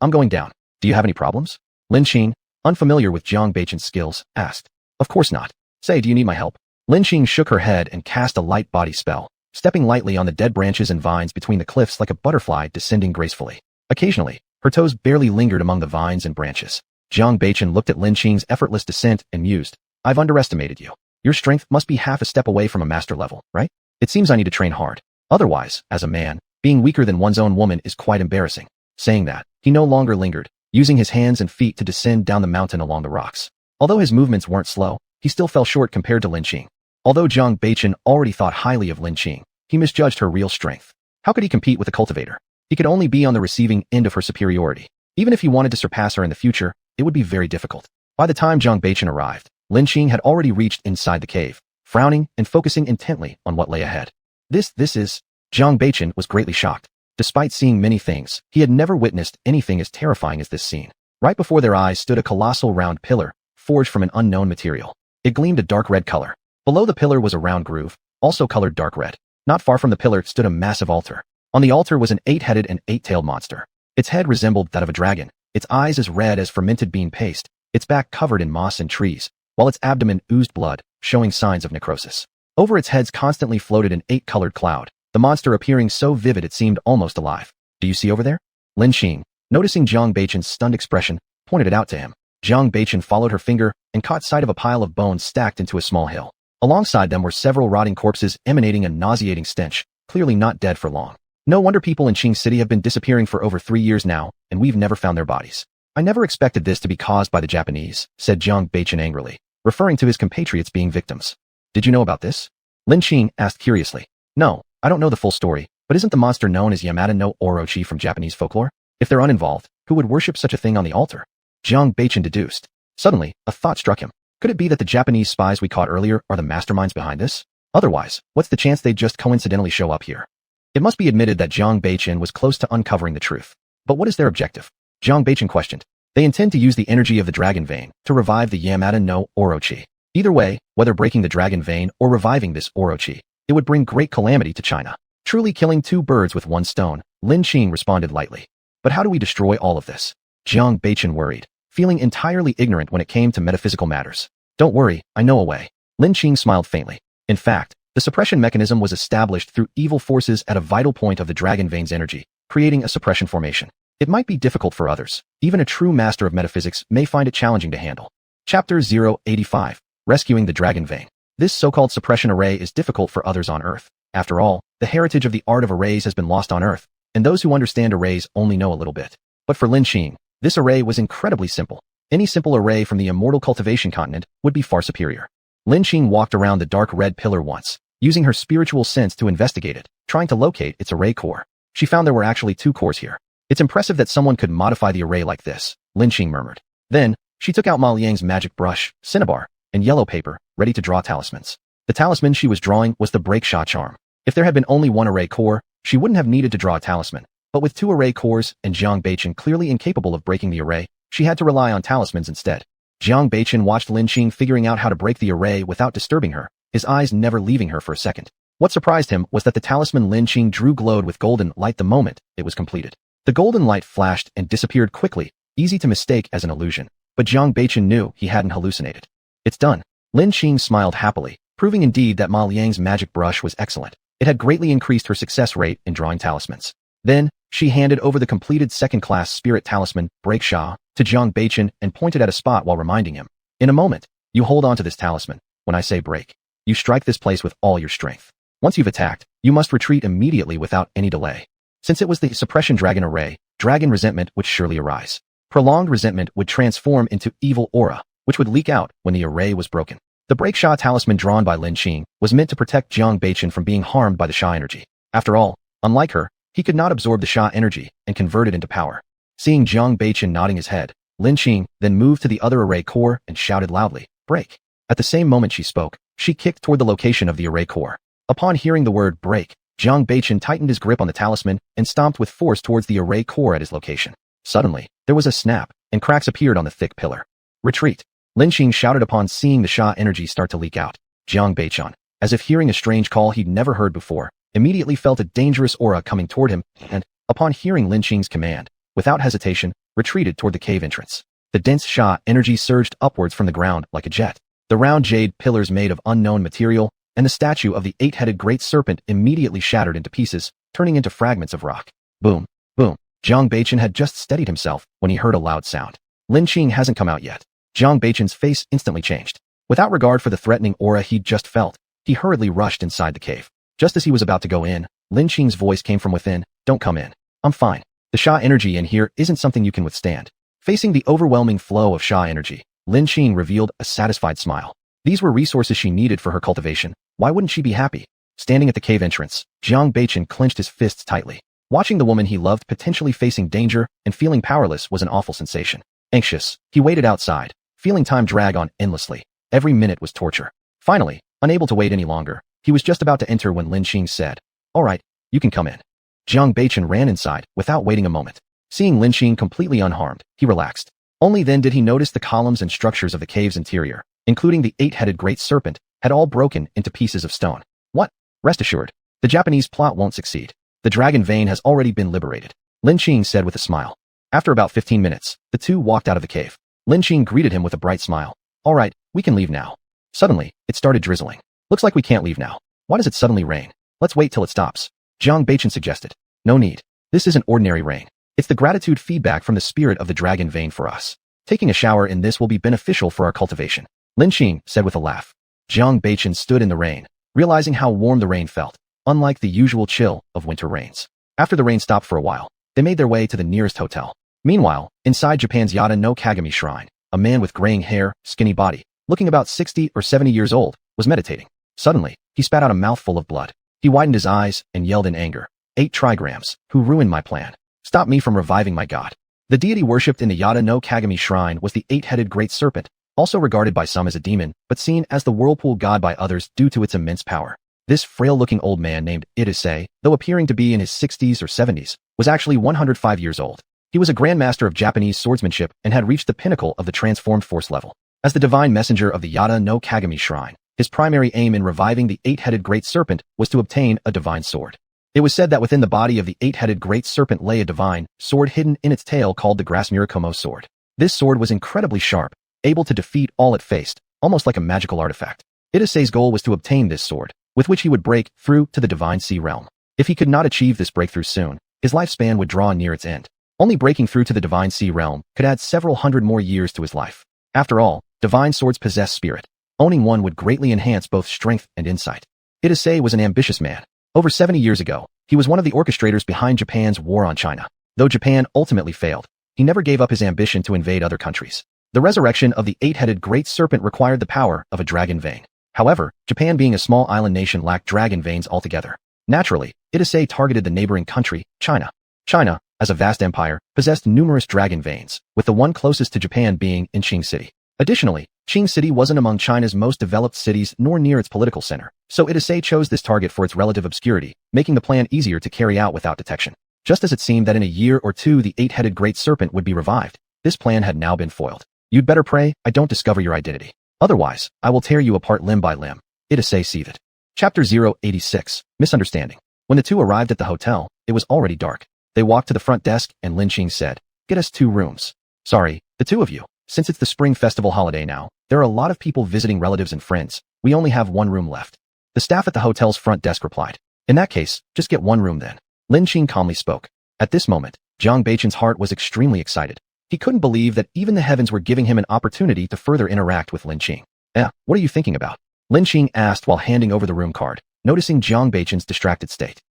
I'm going down. Do you have any problems? Lin Qing, unfamiliar with Jiang Beichen's skills, asked. Of course not. Say, do you need my help? Lin Qing shook her head and cast a light body spell, stepping lightly on the dead branches and vines between the cliffs like a butterfly descending gracefully. Occasionally, Her toes barely lingered among the vines and branches. Jiang Beichen looked at Lin Qing's effortless descent and mused, I've underestimated you. Your strength must be half a step away from a master level, right? It seems I need to train hard. Otherwise, as a man, being weaker than one's own woman is quite embarrassing. Saying that, he no longer lingered, using his hands and feet to descend down the mountain along the rocks. Although his movements weren't slow, he still fell short compared to Lin Qing. Although Jiang Beichen already thought highly of Lin Qing, he misjudged her real strength. How could he compete with a cultivator? He could only be on the receiving end of her superiority. Even if he wanted to surpass her in the future, it would be very difficult. By the time Jiang Beichen arrived, Lin Qing had already reached inside the cave, frowning and focusing intently on what lay ahead. This is... Jiang Beichen was greatly shocked. Despite seeing many things, he had never witnessed anything as terrifying as this scene. Right before their eyes stood a colossal round pillar, forged from an unknown material. It gleamed a dark red color. Below the pillar was a round groove, also colored dark red. Not far from the pillar stood a massive altar. On the altar was an 8-headed and 8-tailed monster. Its head resembled that of a dragon, its eyes as red as fermented bean paste, its back covered in moss and trees, while its abdomen oozed blood, showing signs of necrosis. Over its heads constantly floated an 8-colored cloud, the monster appearing so vivid it seemed almost alive. Do you see over there? Lin Qing, noticing Jiang Beichen's stunned expression, pointed it out to him. Jiang Beichen followed her finger and caught sight of a pile of bones stacked into a small hill. Alongside them were several rotting corpses emanating a nauseating stench, clearly not dead for long. No wonder people in Qing City have been disappearing for over 3 years now, and we've never found their bodies. I never expected this to be caused by the Japanese, said Jiang Beichen angrily, referring to his compatriots being victims. Did you know about this? Lin Qing asked curiously. No, I don't know the full story, but isn't the monster known as Yamada no Orochi from Japanese folklore? If they're uninvolved, who would worship such a thing on the altar? Jiang Beichen deduced. Suddenly, a thought struck him. Could it be that the Japanese spies we caught earlier are the masterminds behind this? Otherwise, what's the chance they'd just coincidentally show up here? It must be admitted that Jiang Beichen was close to uncovering the truth. But what is their objective? Jiang Beichen questioned. They intend to use the energy of the dragon vein to revive the Yamada no Orochi. Either way, whether breaking the dragon vein or reviving this Orochi, it would bring great calamity to China. Truly killing 2 birds with 1 stone, Lin Qing responded lightly. But how do we destroy all of this? Jiang Beichen worried, feeling entirely ignorant when it came to metaphysical matters. Don't worry, I know a way. Lin Qing smiled faintly. In fact, the suppression mechanism was established through evil forces at a vital point of the dragon vein's energy, creating a suppression formation. It might be difficult for others. Even a true master of metaphysics may find it challenging to handle. Chapter 085, Rescuing the Dragon Vein. This so-called suppression array is difficult for others on Earth. After all, the heritage of the art of arrays has been lost on Earth, and those who understand arrays only know a little bit. But for Lin Qing, this array was incredibly simple. Any simple array from the immortal Cultivation Continent would be far superior. Lin Qing walked around the dark red pillar once, using her spiritual sense to investigate it, trying to locate its array core. She found there were actually 2 cores here. It's impressive that someone could modify the array like this, Lin Qing murmured. Then, she took out Ma Liang's magic brush, cinnabar, and yellow paper, ready to draw talismans. The talisman she was drawing was the Break Sha charm. If there had been only 1 array core, she wouldn't have needed to draw a talisman. But with 2 array cores and Jiang Beichen clearly incapable of breaking the array, she had to rely on talismans instead. Jiang Beichen watched Lin Qing figuring out how to break the array without disturbing her, his eyes never leaving her for a second. What surprised him was that the talisman Lin Qing drew glowed with golden light the moment it was completed. The golden light flashed and disappeared quickly, easy to mistake as an illusion. But Jiang Beichen knew he hadn't hallucinated. It's done. Lin Qing smiled happily, proving indeed that Ma Liang's magic brush was excellent. It had greatly increased her success rate in drawing talismans. Then, she handed over the completed second-class spirit talisman, Break Sha, to Jiang Beichen and pointed at a spot while reminding him. In a moment, you hold on to this talisman. When I say break, you strike this place with all your strength. Once you've attacked, you must retreat immediately without any delay. Since it was the suppression dragon array, dragon resentment would surely arise. Prolonged resentment would transform into evil aura, which would leak out when the array was broken. The Break Sha talisman drawn by Lin Qing was meant to protect Jiang Beichen from being harmed by the Sha energy. After all, unlike her, he could not absorb the Sha energy and convert it into power. Seeing Jiang Beichen nodding his head, Lin Qing then moved to the other array core and shouted loudly, "Break!" At the same moment she spoke, she kicked toward the location of the array core. Upon hearing the word break, Jiang Beichen tightened his grip on the talisman and stomped with force towards the array core at his location. Suddenly, there was a snap, and cracks appeared on the thick pillar. Retreat! Lin Qing shouted upon seeing the Sha energy start to leak out. Jiang Beichen, as if hearing a strange call he'd never heard before, immediately felt a dangerous aura coming toward him and, upon hearing Lin Qing's command, without hesitation, retreated toward the cave entrance. The dense Sha energy surged upwards from the ground like a jet. The round jade pillars made of unknown material and the statue of the 8-headed great serpent immediately shattered into pieces, turning into fragments of rock. Boom! Boom! Jiang Beichen had just steadied himself when he heard a loud sound. Lin Qing hasn't come out yet. Jiang Beichen's face instantly changed. Without regard for the threatening aura he'd just felt, he hurriedly rushed inside the cave. Just as he was about to go in, Lin Qing's voice came from within. Don't come in. I'm fine. The Sha energy in here isn't something you can withstand. Facing the overwhelming flow of Sha energy, Lin Qing revealed a satisfied smile. These were resources she needed for her cultivation. Why wouldn't she be happy? Standing at the cave entrance, Jiang Beichen clenched his fists tightly. Watching the woman he loved potentially facing danger and feeling powerless was an awful sensation. Anxious, he waited outside, feeling time drag on endlessly. Every minute was torture. Finally, unable to wait any longer, he was just about to enter when Lin Qing said, "All right, you can come in." Jiang Beichen ran inside without waiting a moment. Seeing Lin Qing completely unharmed, he relaxed. Only then did he notice the columns and structures of the cave's interior, including the 8-headed great serpent, had all broken into pieces of stone. What? Rest assured, the Japanese plot won't succeed. The dragon vein has already been liberated, Lin Qing said with a smile. After about 15 minutes, the two walked out of the cave. Lin Qing greeted him with a bright smile. All right, we can leave now. Suddenly, it started drizzling. Looks like we can't leave now. Why does it suddenly rain? Let's wait till it stops. Jiang Beichen suggested. No need. This isn't ordinary rain. It's the gratitude feedback from the spirit of the dragon vein for us. Taking a shower in this will be beneficial for our cultivation, Lin Qing said with a laugh. Jiang Beichen stood in the rain, realizing how warm the rain felt, unlike the usual chill of winter rains. After the rain stopped for a while, they made their way to the nearest hotel. Meanwhile, inside Japan's Yada no Kagami shrine, a man with graying hair, skinny body, looking about 60 or 70 years old, was meditating. Suddenly, he spat out a mouthful of blood. He widened his eyes and yelled in anger. 8 trigrams, who ruined my plan? Stop me from reviving my god. The deity worshipped in the Yada no Kagami shrine was the 8-headed great serpent, also regarded by some as a demon, but seen as the whirlpool god by others due to its immense power. This frail-looking old man named Itase, though appearing to be in his 60s or 70s, was actually 105 years old. He was a grandmaster of Japanese swordsmanship and had reached the pinnacle of the transformed force level. As the divine messenger of the Yada no Kagami shrine, his primary aim in reviving the 8-headed great serpent was to obtain a divine sword. It was said that within the body of the 8-headed great serpent lay a divine sword hidden in its tail called the Grass Murakumo sword. This sword was incredibly sharp, able to defeat all it faced, almost like a magical artifact. Itase's goal was to obtain this sword, with which he would break through to the divine sea realm. If he could not achieve this breakthrough soon, his lifespan would draw near its end. Only breaking through to the divine sea realm could add several hundred more years to his life. After all, divine swords possess spirit. Owning one would greatly enhance both strength and insight. Itase was an ambitious man. Over 70 years ago, he was one of the orchestrators behind Japan's war on China. Though Japan ultimately failed, he never gave up his ambition to invade other countries. The resurrection of the 8-headed great serpent required the power of a dragon vein. However, Japan being a small island nation lacked dragon veins altogether. Naturally, Itase targeted the neighboring country, China. China, as a vast empire, possessed numerous dragon veins, with the one closest to Japan being in Qing City. Additionally, Qing City wasn't among China's most developed cities nor near its political center, so Itase chose this target for its relative obscurity, making the plan easier to carry out without detection. Just as it seemed that in a year or two the 8-headed great serpent would be revived, this plan had now been foiled. You'd better pray I don't discover your identity. Otherwise, I will tear you apart limb by limb, Itase seethed. Chapter 086, Misunderstanding. When the two arrived at the hotel, it was already dark. They walked to the front desk and Lin Qing said, "Get us 2 rooms. Sorry, the 2 of you. Since it's the spring festival holiday now, there are a lot of people visiting relatives and friends. We only have 1 room left." The staff at the hotel's front desk replied, "In that case, just get 1 room then." Lin Qing calmly spoke. At this moment, Jiang Beichen's heart was extremely excited. He couldn't believe that even the heavens were giving him an opportunity to further interact with Lin Qing. What are you thinking about?" Lin Qing asked while handing over the room card, noticing Jiang Beichen's distracted state.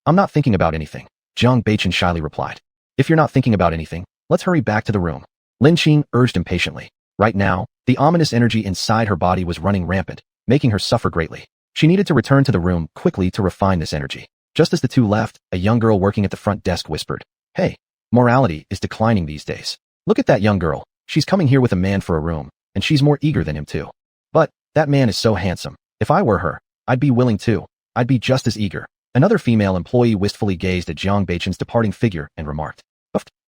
I'm not thinking about anything," Jiang Beichen shyly replied. "If you're not thinking about anything, let's hurry back to the room," Lin Qing urged impatiently. Right now, the ominous energy inside her body was running rampant, making her suffer greatly. She needed to return to the room quickly to refine this energy. Just as the two left, a young girl working at the front desk whispered, "Hey, morality is declining these days. Look at that young girl. She's coming here with a man for a room, and she's more eager than him too. But that man is so handsome. If I were her, I'd be willing too. I'd be just as eager." Another female employee wistfully gazed at Jiang Beichen's departing figure and remarked,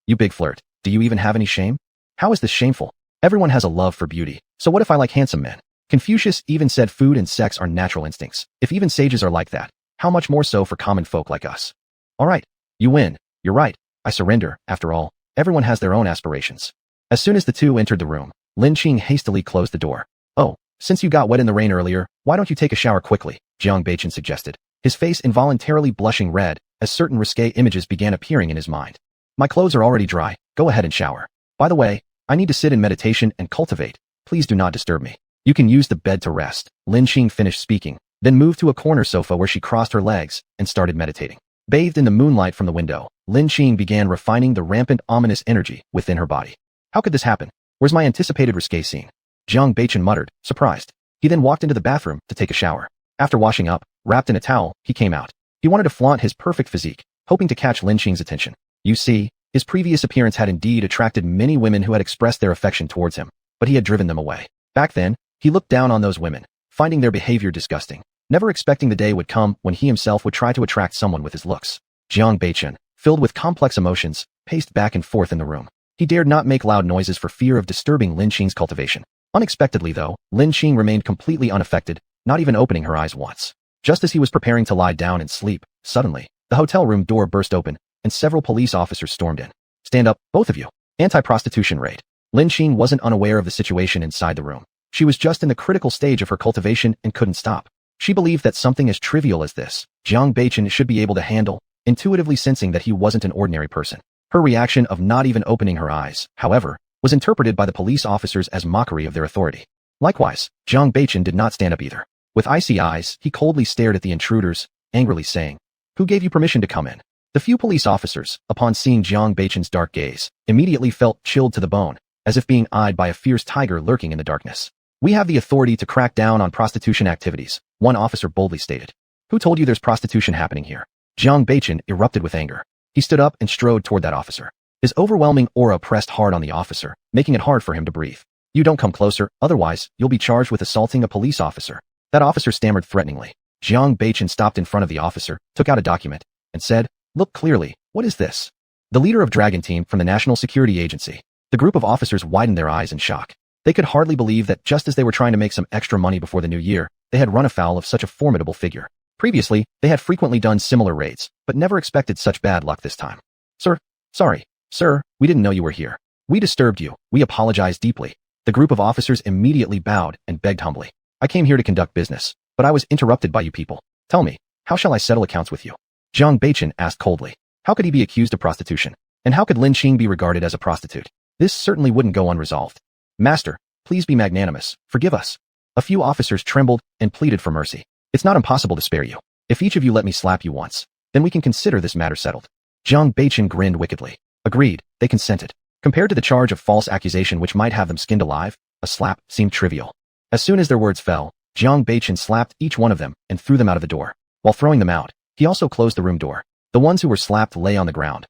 "You big flirt. Do you even have any shame? How is this shameful? Everyone has a love for beauty. So what if I like handsome men?" Confucius even said food and sex are natural instincts. If even sages are like that, how much more so for common folk like us? All right, you win. You're right. I surrender. After all, everyone has their own aspirations. As soon as the two entered the room, Lin Qing hastily closed the door. "Oh, since you got wet in the rain earlier, why don't you take a shower quickly?" Jiang Beichen suggested, his face involuntarily blushing red as certain risque images began appearing in his mind. My clothes are already dry. Go ahead and shower. By the way, I need to sit in meditation and cultivate. Please do not disturb me. You can use the bed to rest. Lin finished speaking, then moved to a corner sofa where she crossed her legs and started meditating. Bathed in the moonlight from the window, Lin began refining the rampant ominous energy within her body. How could this happen? Where's my anticipated risque scene? Jiang muttered, surprised. He then walked into the bathroom to take a shower. After washing up, wrapped in a towel, he came out. He wanted to flaunt his perfect physique, hoping to catch Lin attention. You see, his previous appearance had indeed attracted many women who had expressed their affection towards him, but he had driven them away. Back then, he looked down on those women, finding their behavior disgusting, never expecting the day would come when he himself would try to attract someone with his looks. Jiang, filled with complex emotions, paced back and forth in the room. He dared not make loud noises for fear of disturbing Lin cultivation. Unexpectedly though, Lin remained completely unaffected, not even opening her eyes once. Just as he was preparing to lie down and sleep, suddenly, the hotel room door burst open, and several police officers stormed in. Stand up, both of you. Anti-prostitution raid. Lin wasn't unaware of the situation inside the room. She was just in the critical stage of her cultivation and couldn't stop. She believed that something as trivial as this, Jiang should be able to handle, intuitively sensing that he wasn't an ordinary person. Her reaction of not even opening her eyes, however, was interpreted by the police officers as mockery of their authority. Likewise, Jiang did not stand up either. With icy eyes, he coldly stared at the intruders, angrily saying, "Who gave you permission to come in?" The few police officers, upon seeing Jiang dark gaze, immediately felt chilled to the bone, as if being eyed by a fierce tiger lurking in the darkness. "We have the authority to crack down on prostitution activities," one officer boldly stated. "Who told you there's prostitution happening here?" Jiang erupted with anger. He stood up and strode toward that officer. His overwhelming aura pressed hard on the officer, making it hard for him to breathe. "You don't come closer, otherwise, you'll be charged with assaulting a police officer." That officer stammered threateningly. Jiang stopped in front of the officer, took out a document, and said, "Look clearly, what is this?" The leader of Dragon Team from the National Security Agency. The group of officers widened their eyes in shock. They could hardly believe that just as they were trying to make some extra money before the new year, they had run afoul of such a formidable figure. Previously, they had frequently done similar raids, but never expected such bad luck this time. Sir, we didn't know you were here. We disturbed you. We apologize deeply." The group of officers immediately bowed and begged humbly. "I came here to conduct business, but I was interrupted by you people. Tell me, how shall I settle accounts with you?" Jiang asked coldly. How could he be accused of prostitution? And how could Lin be regarded as a prostitute? This certainly wouldn't go unresolved. "Master, please be magnanimous. Forgive us." A few officers trembled and pleaded for mercy. "It's not impossible to spare you. If each of you let me slap you once, then we can consider this matter settled." Jiang grinned wickedly. Agreed, they consented. Compared to the charge of false accusation which might have them skinned alive, a slap seemed trivial. As soon as their words fell, Jiang slapped each one of them and threw them out of the door. While throwing them out, he also closed the room door. The ones who were slapped lay on the ground,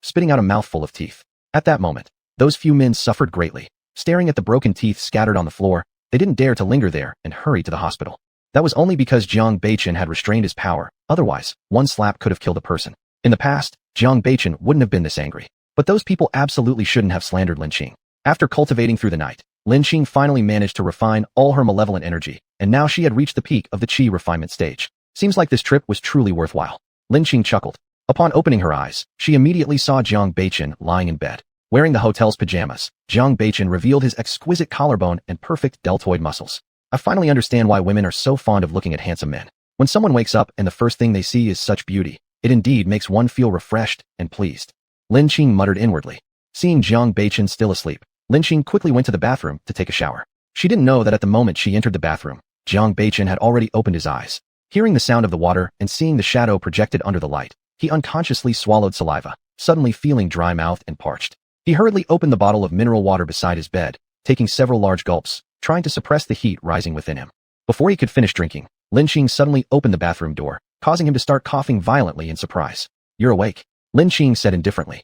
spitting out a mouthful of teeth. At that moment, those few men suffered greatly. Staring at the broken teeth scattered on the floor, they didn't dare to linger there and hurried to the hospital. That was only because Jiang had restrained his power. Otherwise, one slap could have killed a person. In the past, Jiang wouldn't have been this angry. But those people absolutely shouldn't have slandered Lin. After cultivating through the night, Lin finally managed to refine all her malevolent energy, and now she had reached the peak of the chi refinement stage. Seems like this trip was truly worthwhile. Lin chuckled. Upon opening her eyes, she immediately saw Jiang lying in bed. Wearing the hotel's pajamas, Jiang revealed his exquisite collarbone and perfect deltoid muscles. I finally understand why women are so fond of looking at handsome men. When someone wakes up and the first thing they see is such beauty, it indeed makes one feel refreshed and pleased. Lin muttered inwardly. Seeing Jiang still asleep, Lin quickly went to the bathroom to take a shower. She didn't know that at the moment she entered the bathroom, Jiang had already opened his eyes. Hearing the sound of the water and seeing the shadow projected under the light, he unconsciously swallowed saliva, suddenly feeling dry-mouthed and parched. He hurriedly opened the bottle of mineral water beside his bed, taking several large gulps, trying to suppress the heat rising within him. Before he could finish drinking, Lin suddenly opened the bathroom door, causing him to start coughing violently in surprise. "You're awake," Lin said indifferently.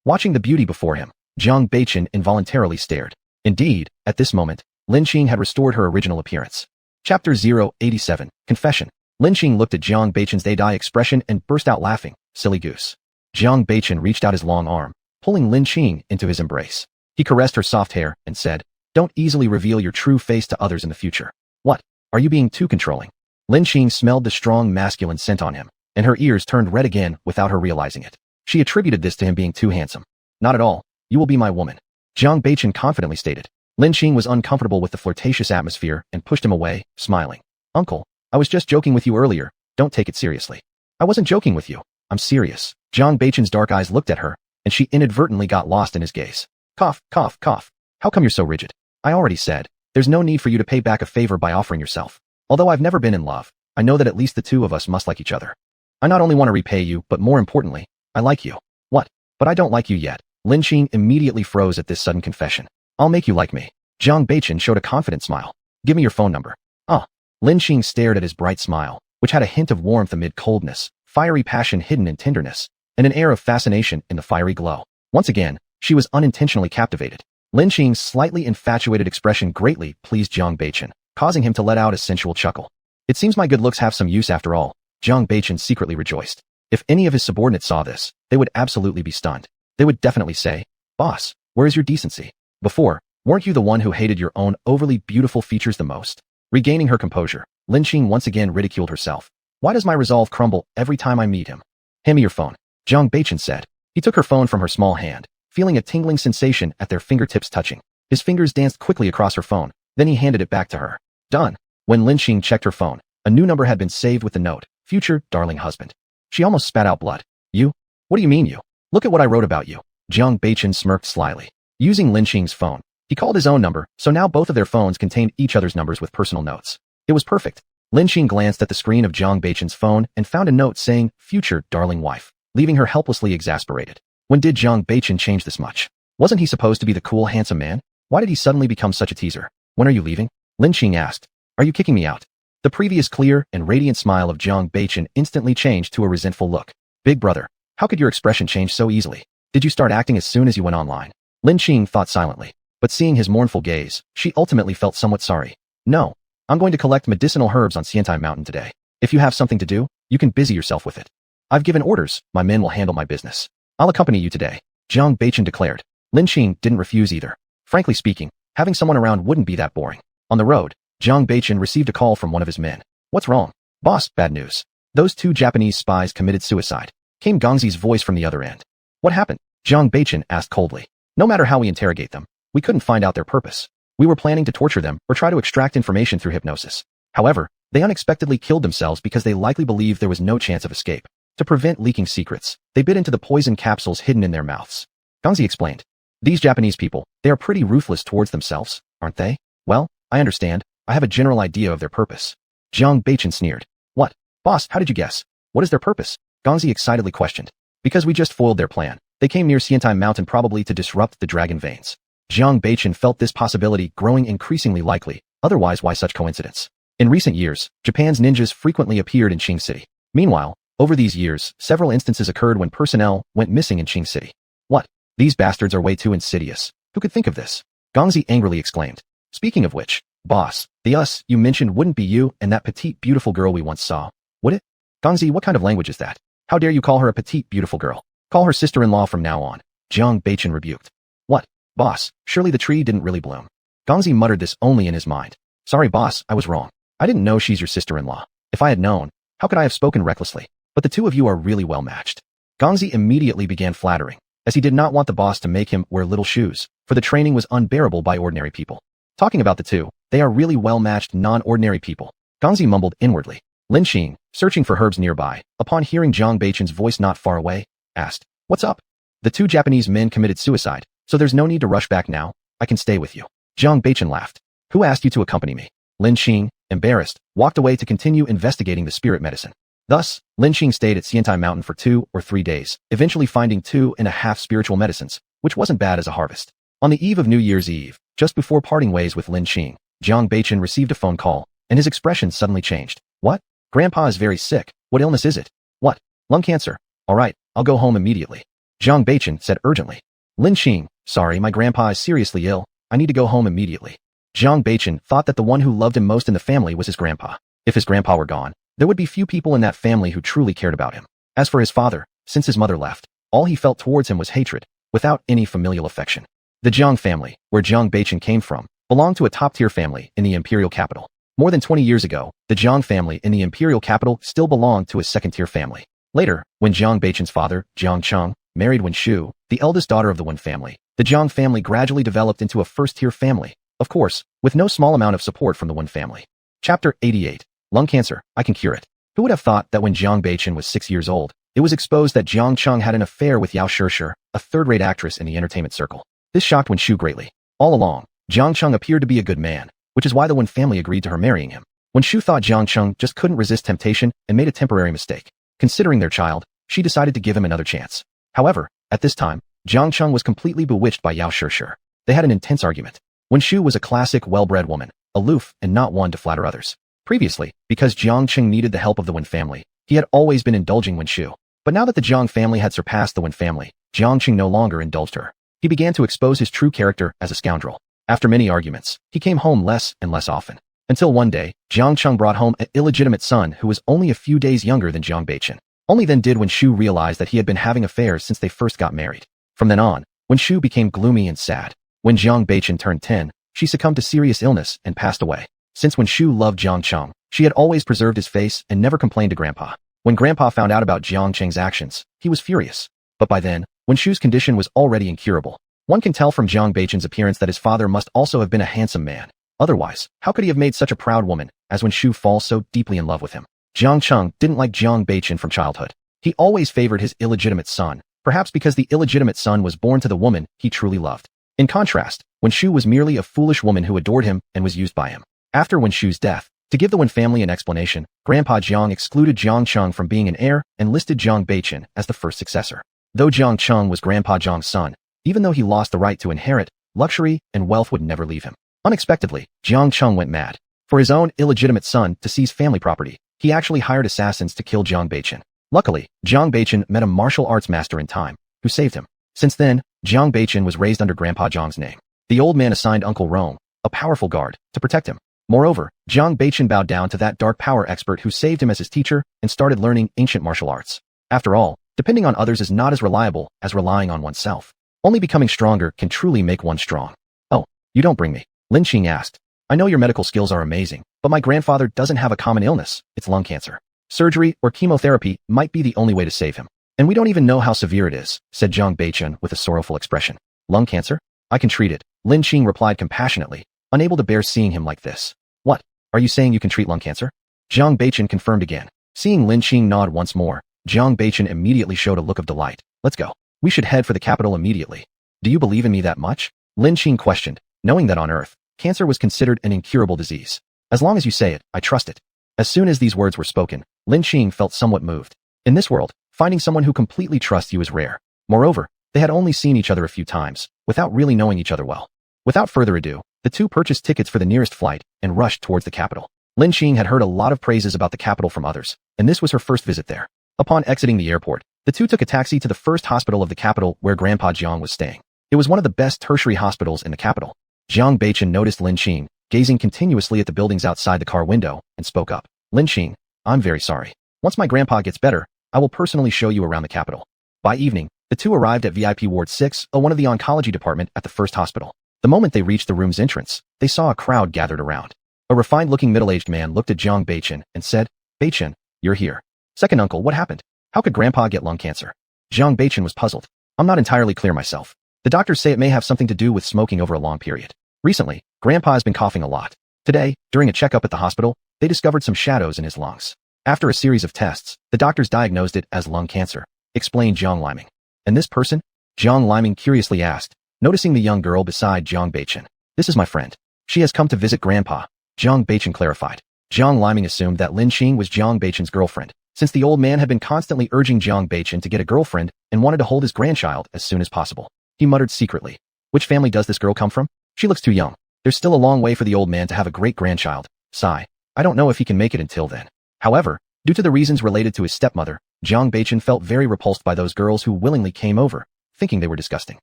Watching the beauty before him, Jiang involuntarily stared. Indeed, at this moment, Lin had restored her original appearance. Chapter 087, Confession. Lin looked at Jiang dead-eye expression and burst out laughing. "Silly goose." Jiang reached out his long arm, pulling Lin into his embrace. He caressed her soft hair and said, "Don't easily reveal your true face to others in the future." "What? Are you being too controlling?" Lin smelled the strong masculine scent on him, and her ears turned red again without her realizing it. She attributed this to him being too handsome. "Not at all. You will be my woman," Jiang confidently stated. Lin was uncomfortable with the flirtatious atmosphere and pushed him away, smiling. "Uncle, I was just joking with you earlier. Don't take it seriously." "I wasn't joking with you. I'm serious." Jiang dark eyes looked at her, and she inadvertently got lost in his gaze. Cough, cough, cough. How come you're so rigid? I already said, there's no need for you to pay back a favor by offering yourself. Although I've never been in love, I know that at least the two of us must like each other. I not only want to repay you, but more importantly, I like you. What? But I don't like you yet. Lin Qing immediately froze at this sudden confession. I'll make you like me. Jiang Beichen showed a confident smile. Give me your phone number. Ah. Lin Qing stared at his bright smile, which had a hint of warmth amid coldness, fiery passion hidden in tenderness, and an air of fascination in the fiery glow. Once again, she was unintentionally captivated. Lin Qing's slightly infatuated expression greatly pleased Jiang Beichen, causing him to let out a sensual chuckle. It seems my good looks have some use after all. Jiang Beichen secretly rejoiced. If any of his subordinates saw this, they would absolutely be stunned. They would definitely say, "Boss, where is your decency? Before, weren't you the one who hated your own overly beautiful features the most?" Regaining her composure, Lin Qing once again ridiculed herself. Why does my resolve crumble every time I meet him? Hand me your phone, Jiang Beichen said. He took her phone from her small hand, feeling a tingling sensation at their fingertips touching. His fingers danced quickly across her phone, then he handed it back to her. Done. When Lin Qing checked her phone, a new number had been saved with the note, "Future darling husband." She almost spat out blood. You? What do you mean you? Look at what I wrote about you. Jiang Beichen smirked slyly. Using Lin Qing's phone, he called his own number, so now both of their phones contained each other's numbers with personal notes. It was perfect. Lin Qing glanced at the screen of Jiang Beichen's phone and found a note saying, "Future darling wife," leaving her helplessly exasperated. When did Jiang Beichen change this much? Wasn't he supposed to be the cool, handsome man? Why did he suddenly become such a teaser? When are you leaving? Lin Qing asked. Are you kicking me out? The previous clear and radiant smile of Jiang Beichen instantly changed to a resentful look. Big brother, how could your expression change so easily? Did you start acting as soon as you went online? Lin Qing thought silently, but seeing his mournful gaze, she ultimately felt somewhat sorry. No, I'm going to collect medicinal herbs on Xiantai Mountain today. If you have something to do, you can busy yourself with it. I've given orders, my men will handle my business. I'll accompany you today, Jiang Beichen declared. Lin Qing didn't refuse either. Frankly speaking, having someone around wouldn't be that boring. On the road, Jiang Beichen received a call from one of his men. What's wrong? Boss, bad news. Those two Japanese spies committed suicide. Came Gongzi's voice from the other end. What happened? Jiang Beichen asked coldly. No matter how we interrogate them, we couldn't find out their purpose. We were planning to torture them or try to extract information through hypnosis. However, they unexpectedly killed themselves because they likely believed there was no chance of escape. To prevent leaking secrets, they bit into the poison capsules hidden in their mouths. Gongzi explained. These Japanese people, they are pretty ruthless towards themselves, aren't they? Well, I understand. I have a general idea of their purpose. Jiang Beichen sneered. What? Boss, how did you guess? What is their purpose? Gongzi excitedly questioned. Because we just foiled their plan. They came near Xiantai Mountain probably to disrupt the dragon veins. Jiang Beichen felt this possibility growing increasingly likely, otherwise why such coincidence? In recent years, Japan's ninjas frequently appeared in Qing City. Meanwhile, over these years, several instances occurred when personnel went missing in Qing City. What? These bastards are way too insidious. Who could think of this? Gongzi angrily exclaimed. Speaking of which, boss, the us you mentioned wouldn't be you and that petite beautiful girl we once saw, would it? Gongzi, what kind of language is that? How dare you call her a petite beautiful girl? Call her sister-in-law from now on. Jiang Beichen rebuked. What? Boss, surely the tree didn't really bloom. Gongzi muttered this only in his mind. Sorry boss, I was wrong. I didn't know she's your sister-in-law. If I had known, how could I have spoken recklessly? But the two of you are really well matched. Gongzi immediately began flattering, as he did not want the boss to make him wear little shoes, for the training was unbearable by ordinary people. Talking about the two, they are really well-matched non-ordinary people. Gongzi mumbled inwardly. Lin Qing, searching for herbs nearby, upon hearing Jiang Beichen's voice not far away, asked, What's up? The two Japanese men committed suicide, so there's no need to rush back now. I can stay with you. Jiang Beichen laughed. Who asked you to accompany me? Lin Qing, embarrassed, walked away to continue investigating the spirit medicine. Thus, Lin Qing stayed at Xiantai Mountain for 2 or 3 days, eventually finding 2.5 spiritual medicines, which wasn't bad as a harvest. On the eve of New Year's Eve, just before parting ways with Lin Qing, Jiang Beichen received a phone call, and his expression suddenly changed. What? Grandpa is very sick. What illness is it? What? Lung cancer. All right, I'll go home immediately. Jiang Beichen said urgently. Lin Qing, sorry, my grandpa is seriously ill. I need to go home immediately. Jiang Beichen thought that the one who loved him most in the family was his grandpa. If his grandpa were gone, there would be few people in that family who truly cared about him. As for his father, since his mother left, all he felt towards him was hatred, without any familial affection. The Jiang family, where Jiang Beichen came from, belonged to a top-tier family in the imperial capital. More than 20 years ago, the Jiang family in the imperial capital still belonged to a second-tier family. Later, when Jiang Beichen's father, Jiang Cheng, married Wen Shu, the eldest daughter of the Wen family, the Jiang family gradually developed into a first-tier family, of course, with no small amount of support from the Wen family. Chapter 88. Lung cancer, I can cure it. Who would have thought that when Jiang Beichen was 6 years old, it was exposed that Jiang Cheng had an affair with Yao Shishir, a third-rate actress in the entertainment circle. This shocked Wen Shu greatly. All along, Jiang Cheng appeared to be a good man, which is why the Lin family agreed to her marrying him. Wen Shu thought Jiang Cheng just couldn't resist temptation and made a temporary mistake. Considering their child, she decided to give him another chance. However, at this time, Jiang Cheng was completely bewitched by Yao Shishir. They had an intense argument. Wen Shu was a classic, well-bred woman, aloof and not one to flatter others. Previously, because Jiang Cheng needed the help of the Lin family, he had always been indulging Wen Shu. But now that the Jiang family had surpassed the Lin family, Jiang Cheng no longer indulged her. He began to expose his true character as a scoundrel. After many arguments, he came home less and less often. Until one day, Jiang Cheng brought home an illegitimate son who was only a few days younger than Jiang Baichen. Only then did Wen Shu realize that he had been having affairs since they first got married. From then on, Wen Shu became gloomy and sad. When Jiang Baichen turned 10, she succumbed to serious illness and passed away. Since Wen Shu loved Jiang Cheng, she had always preserved his face and never complained to Grandpa. When Grandpa found out about Jiang Cheng's actions, he was furious. But by then, Wen Shu's condition was already incurable. One can tell from Jiang Baichen's appearance that his father must also have been a handsome man. Otherwise, how could he have made such a proud woman, as Wen Shu fall so deeply in love with him? Jiang Cheng didn't like Jiang Baichen from childhood. He always favored his illegitimate son, perhaps because the illegitimate son was born to the woman he truly loved. In contrast, Wen Shu was merely a foolish woman who adored him and was used by him. After Wen Shu's death, to give the Wen family an explanation, Grandpa Jiang excluded Jiang Cheng from being an heir and listed Jiang Baichen as the first successor. Though Jiang Cheng was Grandpa Jiang's son, even though he lost the right to inherit, luxury and wealth would never leave him. Unexpectedly, Jiang Cheng went mad. For his own illegitimate son to seize family property, he actually hired assassins to kill Jiang Baichen. Luckily, Jiang Baichen met a martial arts master in time, who saved him. Since then, Jiang Baichen was raised under Grandpa Jiang's name. The old man assigned Uncle Rome, a powerful guard, to protect him. Moreover, Jiang Baichen bowed down to that dark power expert who saved him as his teacher and started learning ancient martial arts. After all, depending on others is not as reliable as relying on oneself. Only becoming stronger can truly make one strong. Oh, you don't bring me? Lin Qing asked. I know your medical skills are amazing, but my grandfather doesn't have a common illness. It's lung cancer. Surgery or chemotherapy might be the only way to save him. And we don't even know how severe it is, said Jiang Baichen with a sorrowful expression. Lung cancer? I can treat it, Lin Qing replied compassionately, unable to bear seeing him like this. What? Are you saying you can treat lung cancer? Jiang Baichen confirmed again. Seeing Lin Qing nod once more, Jiang Baichen immediately showed a look of delight. Let's go. We should head for the capital immediately. Do you believe in me that much? Lin Qing questioned, knowing that on Earth, cancer was considered an incurable disease. As long as you say it, I trust it. As soon as these words were spoken, Lin Qing felt somewhat moved. In this world, finding someone who completely trusts you is rare. Moreover, they had only seen each other a few times, without really knowing each other well. Without further ado, the two purchased tickets for the nearest flight and rushed towards the capital. Lin Qing had heard a lot of praises about the capital from others, and this was her first visit there. Upon exiting the airport, the two took a taxi to the first hospital of the capital where Grandpa Jiang was staying. It was one of the best tertiary hospitals in the capital. Jiang Baichen noticed Lin Qing, gazing continuously at the buildings outside the car window, and spoke up. Lin Qing, I'm very sorry. Once my grandpa gets better, I will personally show you around the capital. By evening, the two arrived at VIP Ward 601 of the oncology department at the first hospital. The moment they reached the room's entrance, they saw a crowd gathered around. A refined-looking middle-aged man looked at Jiang Baichen and said, Baichen, you're here. Second uncle, what happened? How could Grandpa get lung cancer? Jiang Baichen was puzzled. I'm not entirely clear myself. The doctors say it may have something to do with smoking over a long period. Recently, Grandpa has been coughing a lot. Today, during a checkup at the hospital, they discovered some shadows in his lungs. After a series of tests, the doctors diagnosed it as lung cancer, explained Jiang Liming. And this person? Jiang Liming curiously asked, noticing the young girl beside Jiang Baichen. This is my friend. She has come to visit Grandpa, Jiang Baichen clarified. Jiang Liming assumed that Lin Qing was Jiang Baichen's girlfriend, since the old man had been constantly urging Jiang Baichen to get a girlfriend and wanted to hold his grandchild as soon as possible. He muttered secretly. Which family does this girl come from? She looks too young. There's still a long way for the old man to have a great-grandchild. Sigh. I don't know if he can make it until then. However, due to the reasons related to his stepmother, Jiang Baichen felt very repulsed by those girls who willingly came over, thinking they were disgusting.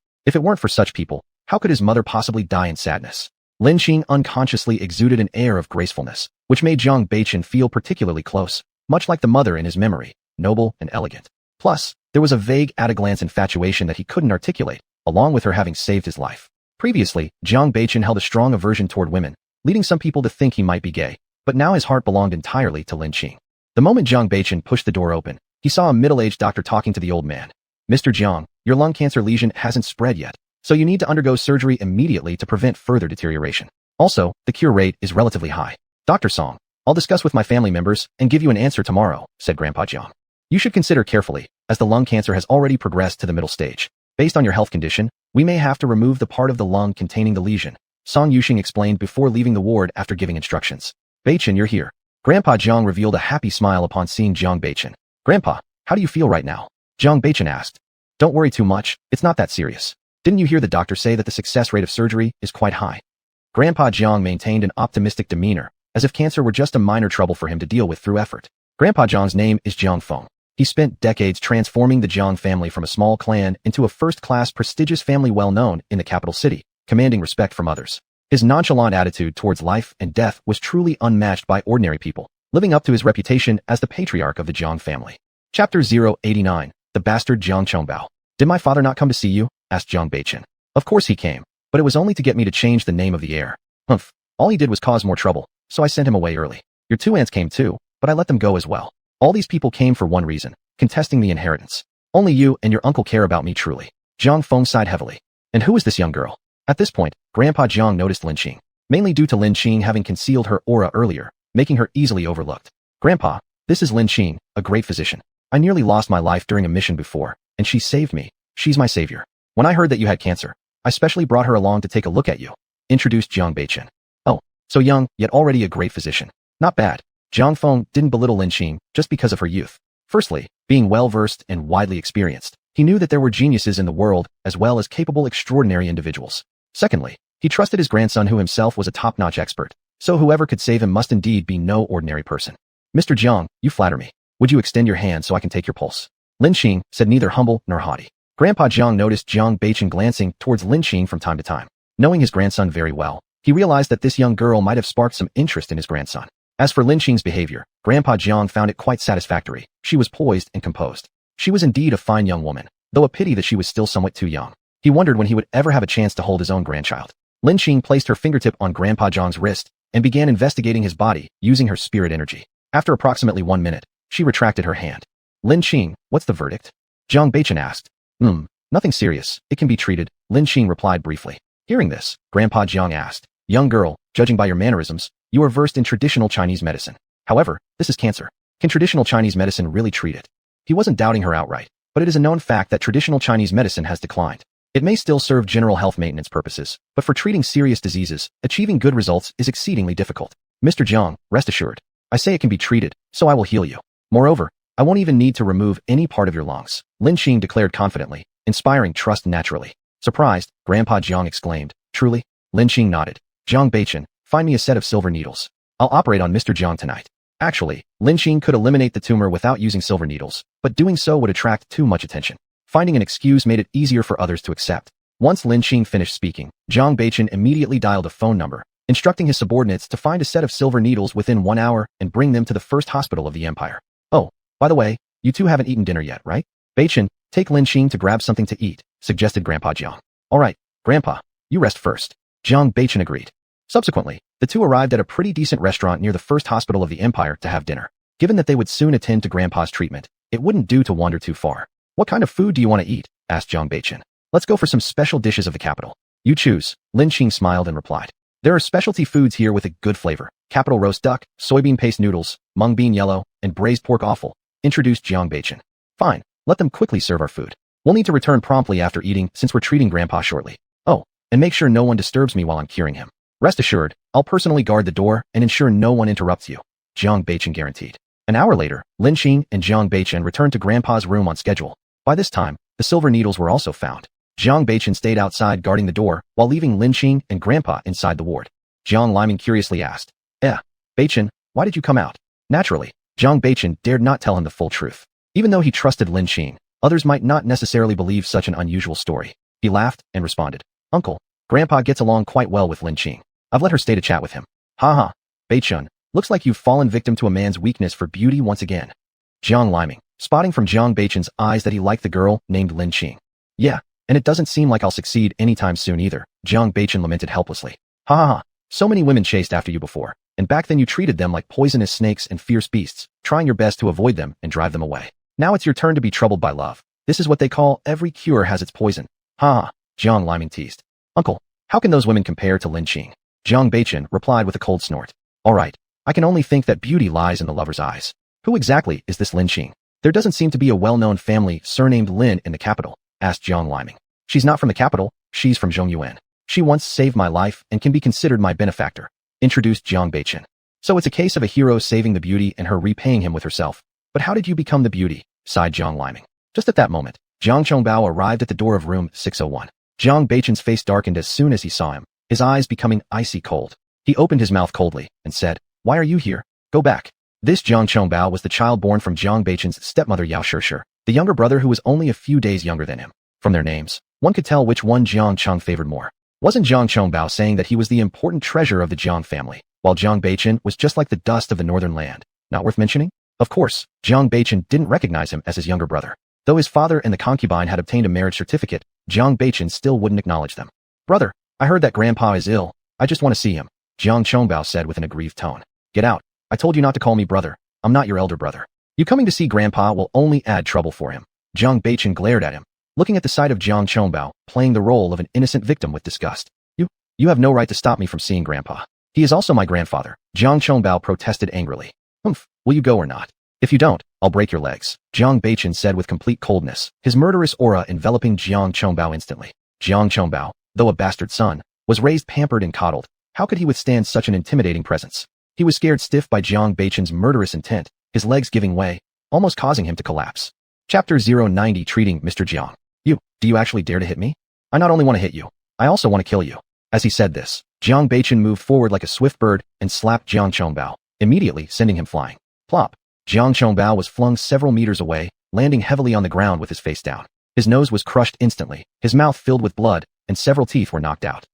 If it weren't for such people, how could his mother possibly die in sadness? Lin Qing unconsciously exuded an air of gracefulness, which made Jiang Baichen feel particularly close, much like the mother in his memory, noble and elegant. Plus, there was a vague at-a-glance infatuation that he couldn't articulate, along with her having saved his life. Previously, Jiang Baichen held a strong aversion toward women, leading some people to think he might be gay, but now his heart belonged entirely to Lin Qing. The moment Jiang Baichen pushed the door open, he saw a middle-aged doctor talking to the old man. Mr. Jiang, your lung cancer lesion hasn't spread yet, so you need to undergo surgery immediately to prevent further deterioration. Also, the cure rate is relatively high. Dr. Song, I'll discuss with my family members and give you an answer tomorrow, said Grandpa Jiang. You should consider carefully. as the lung cancer has already progressed to the middle stage. Based on your health condition, we may have to remove the part of the lung containing the lesion, Song Yuxing explained before leaving the ward after giving instructions. Beichen, you're here. Grandpa Jiang revealed a happy smile upon seeing Jiang Beichen. Grandpa, how do you feel right now? Jiang Beichen asked. Don't worry too much, it's not that serious. Didn't you hear the doctor say that the success rate of surgery is quite high? Grandpa Jiang maintained an optimistic demeanor, as if cancer were just a minor trouble for him to deal with through effort. Grandpa Jiang's name is Jiang Feng. He spent decades transforming the Jiang family from a small clan into a first-class prestigious family well known in the capital city, commanding respect from others. His nonchalant attitude towards life and death was truly unmatched by ordinary people, living up to his reputation as the patriarch of the Jiang family. Chapter 089, The Bastard Jiang Chongbao. Did my father not come to see you? Asked Jiang Beichen. Of course he came, but it was only to get me to change the name of the heir. Humph, all he did was cause more trouble, so I sent him away early. Your two aunts came too, but I let them go as well. All these people came for one reason, contesting the inheritance. Only you and your uncle care about me truly. Jiang Feng sighed heavily. And who is this young girl? At this point, Grandpa Jiang noticed Lin Qing, mainly due to Lin Qing having concealed her aura earlier, making her easily overlooked. Grandpa, this is Lin Qing, a great physician. I nearly lost my life during a mission before, and she saved me. She's my savior. When I heard that you had cancer, I specially brought her along to take a look at you, introduced Jiang Beichen. Oh, so young, yet already a great physician. Not bad. Jiang Feng didn't belittle Lin Qing just because of her youth. Firstly, being well-versed and widely experienced, he knew that there were geniuses in the world as well as capable extraordinary individuals. Secondly, he trusted his grandson who himself was a top-notch expert, so whoever could save him must indeed be no ordinary person. Mr. Jiang, you flatter me. Would you extend your hand so I can take your pulse? Lin Qing said, neither humble nor haughty. Grandpa Jiang noticed Jiang Beichen glancing towards Lin Qing from time to time. Knowing his grandson very well, he realized that this young girl might have sparked some interest in his grandson. As for Lin Qing's behavior, Grandpa Jiang found it quite satisfactory. She was poised and composed. She was indeed a fine young woman, though a pity that she was still somewhat too young. He wondered when he would ever have a chance to hold his own grandchild. Lin Qing placed her fingertip on Grandpa Jiang's wrist and began investigating his body using her spirit energy. After approximately 1 minute, she retracted her hand. Lin Qing, what's the verdict? Jiang Beichen asked. Nothing serious. It can be treated, Lin Qing replied briefly. Hearing this, Grandpa Jiang asked, young girl, judging by your mannerisms, you are versed in traditional Chinese medicine. However, this is cancer. Can traditional Chinese medicine really treat it? He wasn't doubting her outright, but it is a known fact that traditional Chinese medicine has declined. It may still serve general health maintenance purposes, but for treating serious diseases, achieving good results is exceedingly difficult. Mr. Jiang, rest assured. I say it can be treated, so I will heal you. Moreover, I won't even need to remove any part of your lungs, Lin Qing declared confidently, inspiring trust naturally. Surprised, Grandpa Jiang exclaimed, truly? Lin Qing nodded. Jiang Beichen, find me a set of silver needles. I'll operate on Mr. Jiang tonight. Actually, Lin Qing could eliminate the tumor without using silver needles, but doing so would attract too much attention. Finding an excuse made it easier for others to accept. Once Lin Qing finished speaking, Jiang Beichen immediately dialed a phone number, instructing his subordinates to find a set of silver needles within 1 hour and bring them to the first hospital of the empire. Oh, by the way, you two haven't eaten dinner yet, right? Beichen, take Lin Qing to grab something to eat, suggested Grandpa Jiang. All right, Grandpa, you rest first. Jiang Beichen agreed. Subsequently, the two arrived at a pretty decent restaurant near the first hospital of the empire to have dinner. Given that they would soon attend to Grandpa's treatment, it wouldn't do to wander too far. What kind of food do you want to eat? Asked Jiang Beichen. Let's go for some special dishes of the capital. You choose, Lin Qing smiled and replied. There are specialty foods here with a good flavor. Capital roast duck, soybean paste noodles, mung bean yellow, and braised pork offal, introduced Jiang Beichen. Fine, let them quickly serve our food. We'll need to return promptly after eating since we're treating Grandpa shortly. Oh, and make sure no one disturbs me while I'm curing him. Rest assured, I'll personally guard the door and ensure no one interrupts you, Jiang Beichen guaranteed. An hour later, Lin Qing and Jiang Beichen returned to Grandpa's room on schedule. By this time, the silver needles were also found. Jiang Beichen stayed outside guarding the door while leaving Lin Qing and Grandpa inside the ward. Jiang Liming curiously asked, Beichen, why did you come out? Naturally, Jiang Beichen dared not tell him the full truth. Even though he trusted Lin Qing, others might not necessarily believe such an unusual story. He laughed and responded, Uncle, Grandpa gets along quite well with Lin Qing. I've let her stay to chat with him. Ha, Beichen, looks like you've fallen victim to a man's weakness for beauty once again. Jiang Liming, spotting from Jiang Beichen's eyes that he liked the girl named Lin Qing. Yeah, and it doesn't seem like I'll succeed anytime soon either, Jiang Beichen lamented helplessly. Ha, so many women chased after you before, and back then you treated them like poisonous snakes and fierce beasts, trying your best to avoid them and drive them away. Now it's your turn to be troubled by love. This is what they call every cure has its poison. Ha, Jiang Liming teased. Uncle, how can those women compare to Lin Qing? Jiang Beichen replied with a cold snort. All right, I can only think that beauty lies in the lover's eyes. Who exactly is this Lin Qing? There doesn't seem to be a well-known family surnamed Lin in the capital, asked Jiang Liming. She's not from the capital, she's from Zhongyuan. She once saved my life and can be considered my benefactor, introduced Jiang Beichen. So it's a case of a hero saving the beauty and her repaying him with herself. But how did you become the beauty? Sighed Jiang Liming. Just at that moment, Jiang Chongbao arrived at the door of room 601. Jiang Beichen's face darkened as soon as he saw him, his eyes becoming icy cold. He opened his mouth coldly and said, "Why are you here? Go back." This Jiang Chongbao was the child born from Jiang Beichen's stepmother Yao Shishir, the younger brother who was only a few days younger than him. From their names, one could tell which one Jiang Cheng favored more. Wasn't Jiang Chongbao saying that he was the important treasure of the Jiang family, while Jiang Beichen was just like the dust of the northern land, not worth mentioning? Of course, Jiang Beichen didn't recognize him as his younger brother. Though his father and the concubine had obtained a marriage certificate, Jiang Beichen still wouldn't acknowledge them. "Brother, I heard that grandpa is ill. I just want to see him," Jiang Chongbao said with an aggrieved tone. "Get out. I told you not to call me brother. I'm not your elder brother. You coming to see grandpa will only add trouble for him." Jiang Beichen glared at him, looking at the sight of Jiang Chongbao playing the role of an innocent victim with disgust. You have no right to stop me from seeing grandpa. He is also my grandfather," Jiang Chongbao protested angrily. "Humph, will you go or not? If you don't, I'll break your legs," Jiang Beichen said with complete coldness, his murderous aura enveloping Jiang Chongbao instantly. Jiang Chongbao, though a bastard son, was raised pampered and coddled. How could he withstand such an intimidating presence? He was scared stiff by Jiang Beichen's murderous intent, his legs giving way, almost causing him to collapse. Chapter 090 Treating Mr. Jiang. Do you actually dare to hit me? I not only want to hit you, I also want to kill you." As he said this, Jiang Beichen moved forward like a swift bird and slapped Jiang Chongbao, immediately sending him flying. Plop! Jiang Chongbao was flung several meters away, landing heavily on the ground with his face down. His nose was crushed instantly, his mouth filled with blood, and several teeth were knocked out.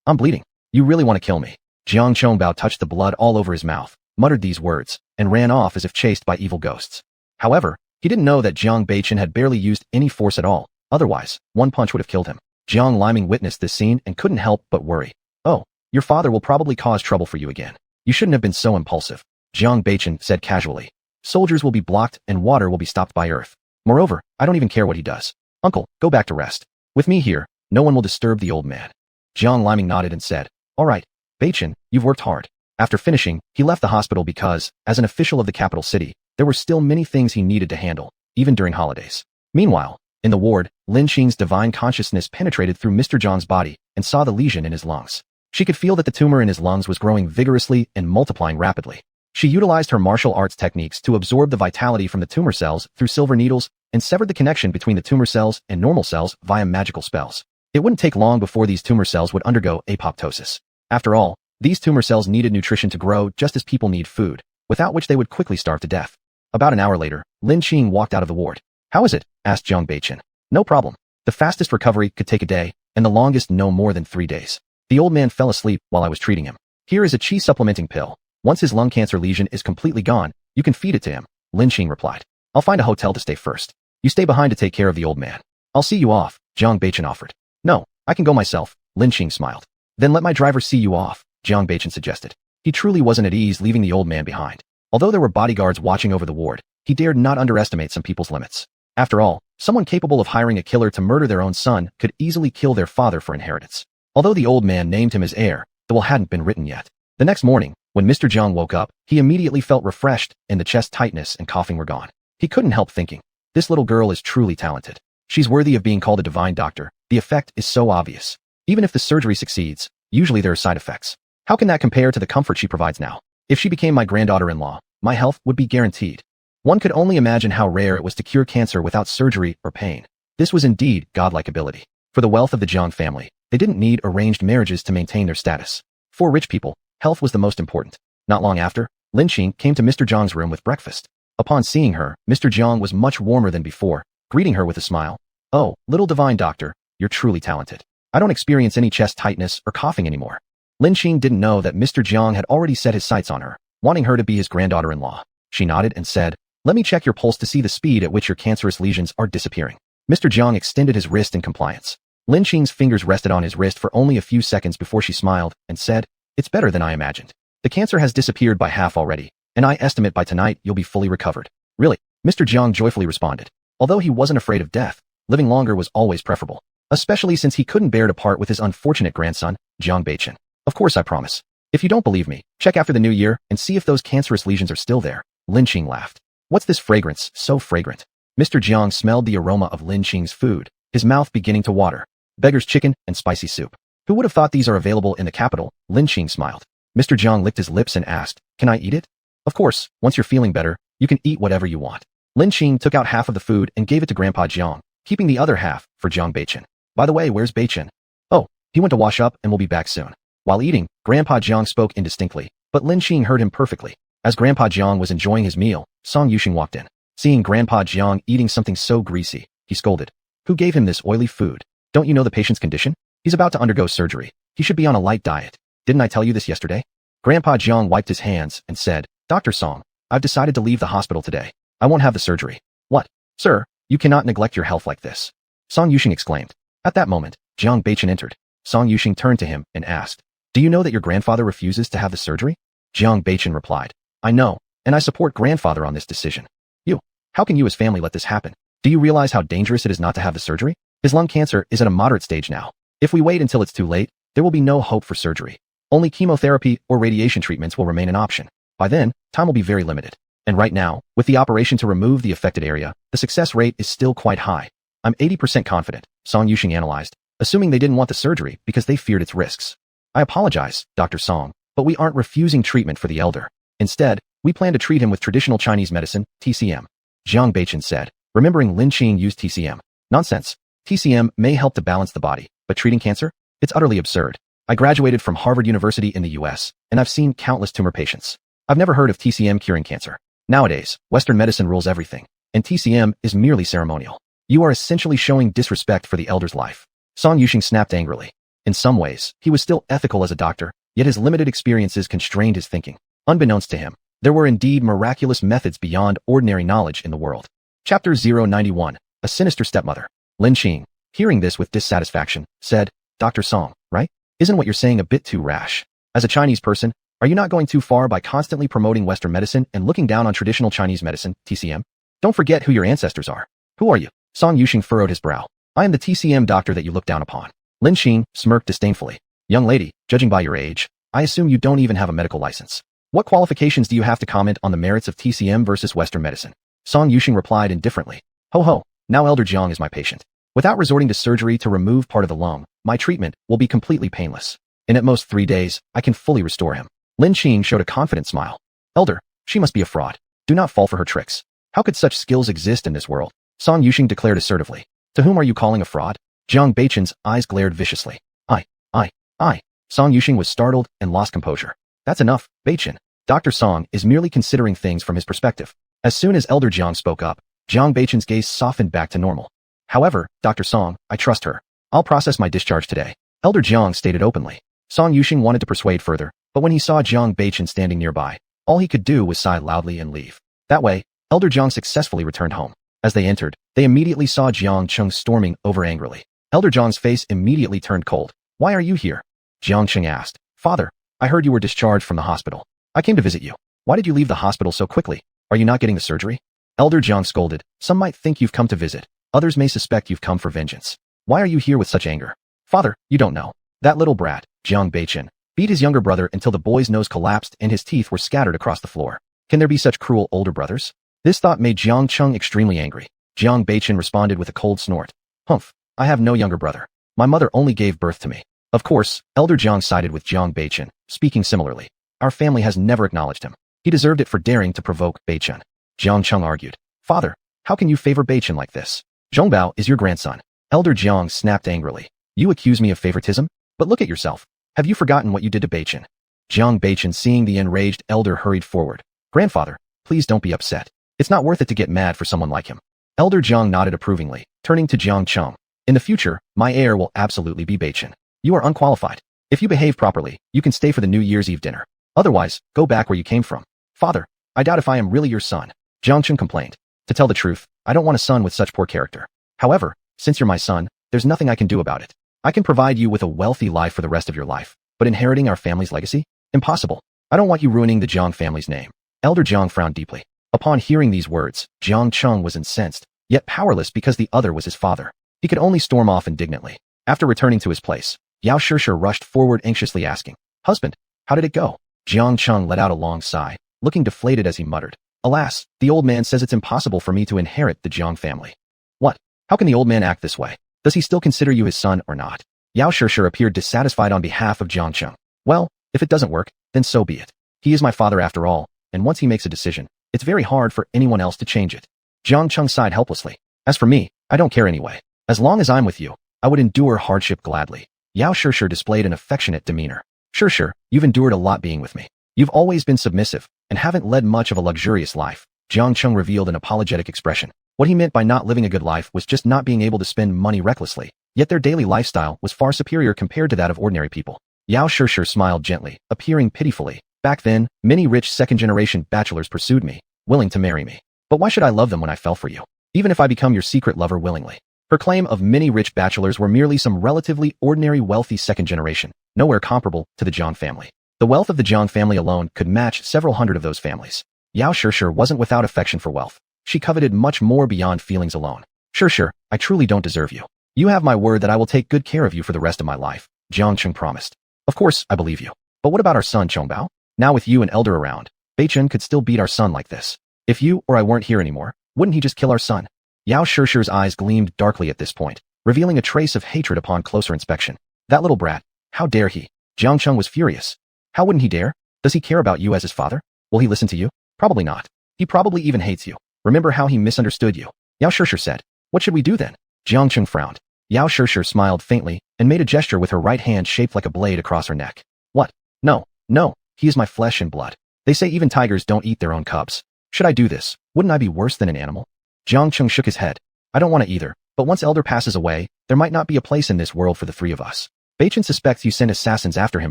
I'm bleeding. You really want to kill me?" Jiang Chongbao touched the blood all over his mouth, muttered these words, and ran off as if chased by evil ghosts. However, he didn't know that Jiang Beichen had barely used any force at all. Otherwise, one punch would have killed him. Jiang Liming witnessed this scene and couldn't help but worry. "Oh, your father will probably cause trouble for you again. You shouldn't have been so impulsive," Jiang Beichen said casually. "Soldiers will be blocked and water will be stopped by earth. Moreover, I don't even care what he does. Uncle, go back to rest. With me here, no one will disturb the old man." Jiang Liming nodded and said, "All right, Beichen, you've worked hard." After finishing, he left the hospital because, as an official of the capital city, there were still many things he needed to handle, even during holidays. Meanwhile, in the ward, Lin Qing's divine consciousness penetrated through Mr. Jiang's body and saw the lesion in his lungs. She could feel that the tumor in his lungs was growing vigorously and multiplying rapidly. She utilized her martial arts techniques to absorb the vitality from the tumor cells through silver needles and severed the connection between the tumor cells and normal cells via magical spells. It wouldn't take long before these tumor cells would undergo apoptosis. After all, these tumor cells needed nutrition to grow just as people need food, without which they would quickly starve to death. About an hour later, Lin Qing walked out of the ward. "How is it?" asked Jiang Beichen. "No problem. The fastest recovery could take a day, and the longest no more than 3 days. The old man fell asleep while I was treating him. Here is a qi supplementing pill. Once his lung cancer lesion is completely gone, you can feed it to him," Lin Qing replied. "I'll find a hotel to stay first. You stay behind to take care of the old man. I'll see you off," Jiang Beichen offered. "No, I can go myself," Lin Qing smiled. "Then let my driver see you off," Jiang Beichen suggested. He truly wasn't at ease leaving the old man behind. Although there were bodyguards watching over the ward, he dared not underestimate some people's limits. After all, someone capable of hiring a killer to murder their own son could easily kill their father for inheritance. Although the old man named him his heir, the will hadn't been written yet. The next morning, when Mr. Jiang woke up, he immediately felt refreshed and the chest tightness and coughing were gone. He couldn't help thinking, this little girl is truly talented. She's worthy of being called a divine doctor. The effect is so obvious. Even if the surgery succeeds, usually there are side effects. How can that compare to the comfort she provides now? If she became my granddaughter-in-law, my health would be guaranteed. One could only imagine how rare it was to cure cancer without surgery or pain. This was indeed godlike ability. For the wealth of the Jiang family, they didn't need arranged marriages to maintain their status. For rich people, health was the most important. Not long after, Lin Qing came to Mr. Jiang's room with breakfast. Upon seeing her, Mr. Jiang was much warmer than before, greeting her with a smile. "Oh, little divine doctor, you're truly talented. I don't experience any chest tightness or coughing anymore." Lin Qing didn't know that Mr. Jiang had already set his sights on her, wanting her to be his granddaughter-in-law. She nodded and said, "Let me check your pulse to see the speed at which your cancerous lesions are disappearing." Mr. Jiang extended his wrist in compliance. Lin Qing's fingers rested on his wrist for only a few seconds before she smiled and said, "It's better than I imagined. The cancer has disappeared by half already, and I estimate by tonight you'll be fully recovered." "Really?" Mr. Jiang joyfully responded. Although he wasn't afraid of death, living longer was always preferable, especially since he couldn't bear to part with his unfortunate grandson, Jiang Beichen. "Of course I promise. If you don't believe me, check after the new year and see if those cancerous lesions are still there." Lin Qing laughed. What's this fragrance, so fragrant? Mr. Jiang smelled the aroma of Lin Qing's food, his mouth beginning to water. Beggar's chicken and spicy soup. Who would have thought these are available in the capital? Lin Qing smiled. Mr. Jiang licked his lips and asked, can I eat it? Of course, once you're feeling better, you can eat whatever you want. Lin Qing took out half of the food and gave it to Grandpa Jiang, keeping the other half for Jiang Beichen. By the way, where's Beichen? Oh, he went to wash up and will be back soon. While eating, Grandpa Jiang spoke indistinctly, but Lin Qing heard him perfectly. As Grandpa Jiang was enjoying his meal, Song Yuxing walked in. Seeing Grandpa Jiang eating something so greasy, he scolded. Who gave him this oily food? Don't you know the patient's condition? He's about to undergo surgery. He should be on a light diet. Didn't I tell you this yesterday? Grandpa Jiang wiped his hands and said, Dr. Song, I've decided to leave the hospital today. I won't have the surgery. What? Sir, you cannot neglect your health like this. Song Yuxing exclaimed. At that moment, Jiang Beichen entered. Song Yuxing turned to him and asked, do you know that your grandfather refuses to have the surgery? Jiang Beichen replied, I know, and I support grandfather on this decision. You, how can you as family let this happen? Do you realize how dangerous it is not to have the surgery? His lung cancer is at a moderate stage now. If we wait until it's too late, there will be no hope for surgery. Only chemotherapy or radiation treatments will remain an option. By then, time will be very limited. And right now, with the operation to remove the affected area, the success rate is still quite high. I'm 80% confident, Song Yuxing analyzed, assuming they didn't want the surgery because they feared its risks. I apologize, Dr. Song, but we aren't refusing treatment for the elder. Instead, we plan to treat him with traditional Chinese medicine, TCM. Jiang Beichen said, remembering Lin Qing used TCM. Nonsense. TCM may help to balance the body, but treating cancer? It's utterly absurd. I graduated from Harvard University in the US, and I've seen countless tumor patients. I've never heard of TCM curing cancer. Nowadays, Western medicine rules everything, and TCM is merely ceremonial. You are essentially showing disrespect for the elder's life. Song Yuxing snapped angrily. In some ways, he was still ethical as a doctor, yet his limited experiences constrained his thinking. Unbeknownst to him, there were indeed miraculous methods beyond ordinary knowledge in the world. Chapter 091, A Sinister Stepmother. Lin Qing, hearing this with dissatisfaction, said, Dr. Song, right? Isn't what you're saying a bit too rash? As a Chinese person, are you not going too far by constantly promoting Western medicine and looking down on traditional Chinese medicine, TCM? Don't forget who your ancestors are. Who are you? Song Yuxing furrowed his brow. I am the TCM doctor that you look down upon. Lin Qing smirked disdainfully. Young lady, judging by your age, I assume you don't even have a medical license. What qualifications do you have to comment on the merits of TCM versus Western medicine? Song Yuxing replied indifferently. Ho ho, now Elder Jiang is my patient. Without resorting to surgery to remove part of the lung, my treatment will be completely painless. In at most 3 days, I can fully restore him. Lin Qing showed a confident smile. Elder, she must be a fraud. Do not fall for her tricks. How could such skills exist in this world? Song Yuxing declared assertively. To whom are you calling a fraud? Jiang Beichen's eyes glared viciously. I. Song Yuxing was startled and lost composure. That's enough, Beichen. Dr. Song is merely considering things from his perspective. As soon as Elder Jiang spoke up, Jiang Beichen's gaze softened back to normal. However, Dr. Song, I trust her. I'll process my discharge today. Elder Jiang stated openly. Song Yuxing wanted to persuade further, but when he saw Jiang Beichen standing nearby, all he could do was sigh loudly and leave. That way, Elder Jiang successfully returned home. As they entered, they immediately saw Jiang Cheng storming over angrily. Elder Jiang's face immediately turned cold. Why are you here? Jiang Cheng asked. Father, I heard you were discharged from the hospital. I came to visit you. Why did you leave the hospital so quickly? Are you not getting the surgery? Elder Jiang scolded. Some might think you've come to visit. Others may suspect you've come for vengeance. Why are you here with such anger? Father, you don't know. That little brat, Jiang Beichen, beat his younger brother until the boy's nose collapsed and his teeth were scattered across the floor. Can there be such cruel older brothers? This thought made Jiang Cheng extremely angry. Jiang Beichen responded with a cold snort. Humph, I have no younger brother. My mother only gave birth to me. Of course, Elder Jiang sided with Jiang Beichen, speaking similarly. Our family has never acknowledged him. He deserved it for daring to provoke Beichen. Jiang Cheng argued. Father, how can you favor Beichen like this? Zhongbao is your grandson. Elder Jiang snapped angrily. You accuse me of favoritism? But look at yourself. Have you forgotten what you did to Beichen? Jiang Beichen, seeing the enraged elder, hurried forward. Grandfather, please don't be upset. It's not worth it to get mad for someone like him. Elder Jiang nodded approvingly, turning to Jiang Cheng. In the future, my heir will absolutely be Beichen. You are unqualified. If you behave properly, you can stay for the New Year's Eve dinner. Otherwise, go back where you came from. Father, I doubt if I am really your son. Jiang Cheng complained. To tell the truth, I don't want a son with such poor character. However, since you're my son, there's nothing I can do about it. I can provide you with a wealthy life for the rest of your life, but inheriting our family's legacy? Impossible. I don't want you ruining the Jiang family's name. Elder Jiang frowned deeply. Upon hearing these words, Jiang Cheng was incensed, yet powerless because the other was his father. He could only storm off indignantly. After returning to his place, Yao Shishir rushed forward anxiously asking, Husband, how did it go? Jiang Cheng let out a long sigh, looking deflated as he muttered, Alas, the old man says it's impossible for me to inherit the Jiang family. What? How can the old man act this way? Does he still consider you his son or not? Yao Shishir appeared dissatisfied on behalf of Jiang Cheng. Well, if it doesn't work, then so be it. He is my father after all, and once he makes a decision, it's very hard for anyone else to change it. Jiang Cheng sighed helplessly. As for me, I don't care anyway. As long as I'm with you, I would endure hardship gladly. Yao Shishir displayed an affectionate demeanor. Shishir, you've endured a lot being with me. You've always been submissive, and haven't led much of a luxurious life. Jiang Cheng revealed an apologetic expression. What he meant by not living a good life was just not being able to spend money recklessly, yet their daily lifestyle was far superior compared to that of ordinary people. Yao Shishir smiled gently, appearing pitifully. Back then, many rich second-generation bachelors pursued me, willing to marry me. But why should I love them when I fell for you? Even if I become your secret lover willingly. Her claim of many rich bachelors were merely some relatively ordinary wealthy second generation, nowhere comparable to the Jiang family. The wealth of the Jiang family alone could match several hundred of those families. Yao Shishir wasn't without affection for wealth. She coveted much more beyond feelings alone. Shishir, I truly don't deserve you. You have my word that I will take good care of you for the rest of my life, Jiang Cheng promised. Of course, I believe you. But what about our son Chongbao? Now with you and Elder around, Beichen could still beat our son like this. If you or I weren't here anymore, wouldn't he just kill our son? Yao Shishir's eyes gleamed darkly at this point, revealing a trace of hatred upon closer inspection. That little brat, how dare he? Jiang Cheng was furious. How wouldn't he dare? Does he care about you as his father? Will he listen to you? Probably not. He probably even hates you. Remember how he misunderstood you? Yao Shishir said. What should we do then? Jiang Cheng frowned. Yao Shishir smiled faintly and made a gesture with her right hand shaped like a blade across her neck. What? No, no, he is my flesh and blood. They say even tigers don't eat their own cubs. Should I do this? Wouldn't I be worse than an animal? Jiang Cheng shook his head. I don't want to either, but once Elder passes away, there might not be a place in this world for the three of us. Beichen suspects you sent assassins after him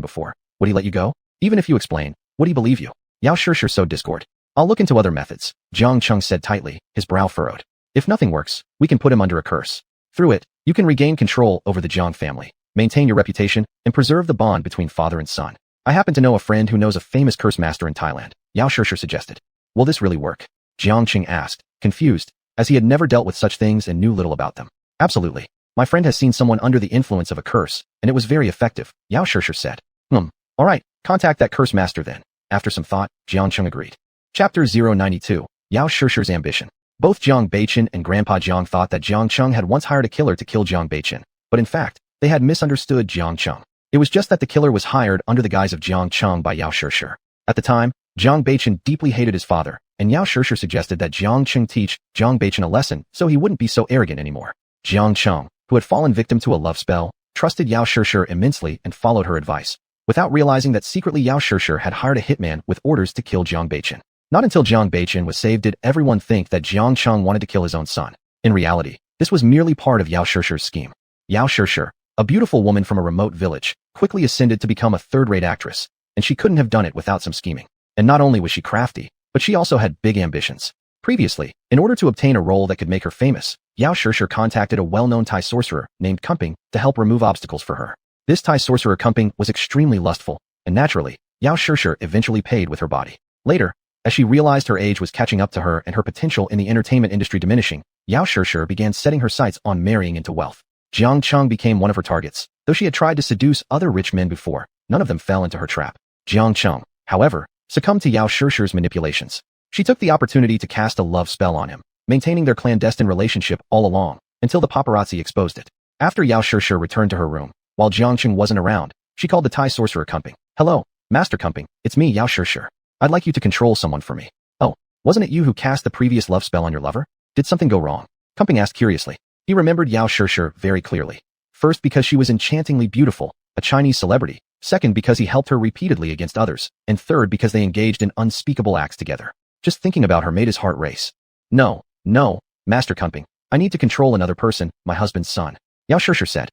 before. Would he let you go? Even if you explain, would he believe you? Yao Shishir sowed discord. I'll look into other methods, Jiang Cheng said tightly, his brow furrowed. If nothing works, we can put him under a curse. Through it, you can regain control over the Jiang family, maintain your reputation, and preserve the bond between father and son. I happen to know a friend who knows a famous curse master in Thailand, Yao Shishir suggested. Will this really work? Jiang Cheng asked, confused, as he had never dealt with such things and knew little about them. Absolutely. My friend has seen someone under the influence of a curse, and it was very effective, Yao Shishir said. All right, contact that curse master then. After some thought, Jiang Cheng agreed. Chapter 092, Yao Shishir's Ambition. Both Jiang Beichen and Grandpa Jiang thought that Jiang Cheng had once hired a killer to kill Jiang Beichen, but in fact, they had misunderstood Jiang Cheng. It was just that the killer was hired under the guise of Jiang Cheng by Yao Shishir. At the time, Jiang Beichen deeply hated his father, and Yao Shishir suggested that Jiang Cheng teach Jiang Beichen a lesson so he wouldn't be so arrogant anymore. Jiang Cheng, who had fallen victim to a love spell, trusted Yao Shishir immensely and followed her advice, without realizing that secretly Yao Shishir had hired a hitman with orders to kill Jiang Beichen. Not until Jiang Beichen was saved did everyone think that Jiang Cheng wanted to kill his own son. In reality, this was merely part of Yao Shishir's scheme. Yao Shishir, a beautiful woman from a remote village, quickly ascended to become a third-rate actress, and she couldn't have done it without some scheming. And not only was she crafty, but she also had big ambitions. Previously, in order to obtain a role that could make her famous, Yao Shishir contacted a well-known Thai sorcerer named Kumping to help remove obstacles for her. This Thai sorcerer Kumping was extremely lustful, and naturally, Yao Shishir eventually paid with her body. Later, as she realized her age was catching up to her and her potential in the entertainment industry diminishing, Yao Shishir began setting her sights on marrying into wealth. Jiang Cheng became one of her targets. Though she had tried to seduce other rich men before, none of them fell into her trap. Jiang Cheng, however, succumbed to Yao Shishir's manipulations. She took the opportunity to cast a love spell on him, maintaining their clandestine relationship all along, until the paparazzi exposed it. After Yao Shishir returned to her room, while Jiang Cheng wasn't around, she called the Thai sorcerer Kumping. Hello, Master Kumping, it's me Yao Shishir. I'd like you to control someone for me. Oh, wasn't it you who cast the previous love spell on your lover? Did something go wrong? Kumping asked curiously. He remembered Yao Shishir very clearly. First because she was enchantingly beautiful, a Chinese celebrity. Second because he helped her repeatedly against others. And third because they engaged in unspeakable acts together. Just thinking about her made his heart race. No, Master Kumping. I need to control another person, my husband's son. Yao Shishir said.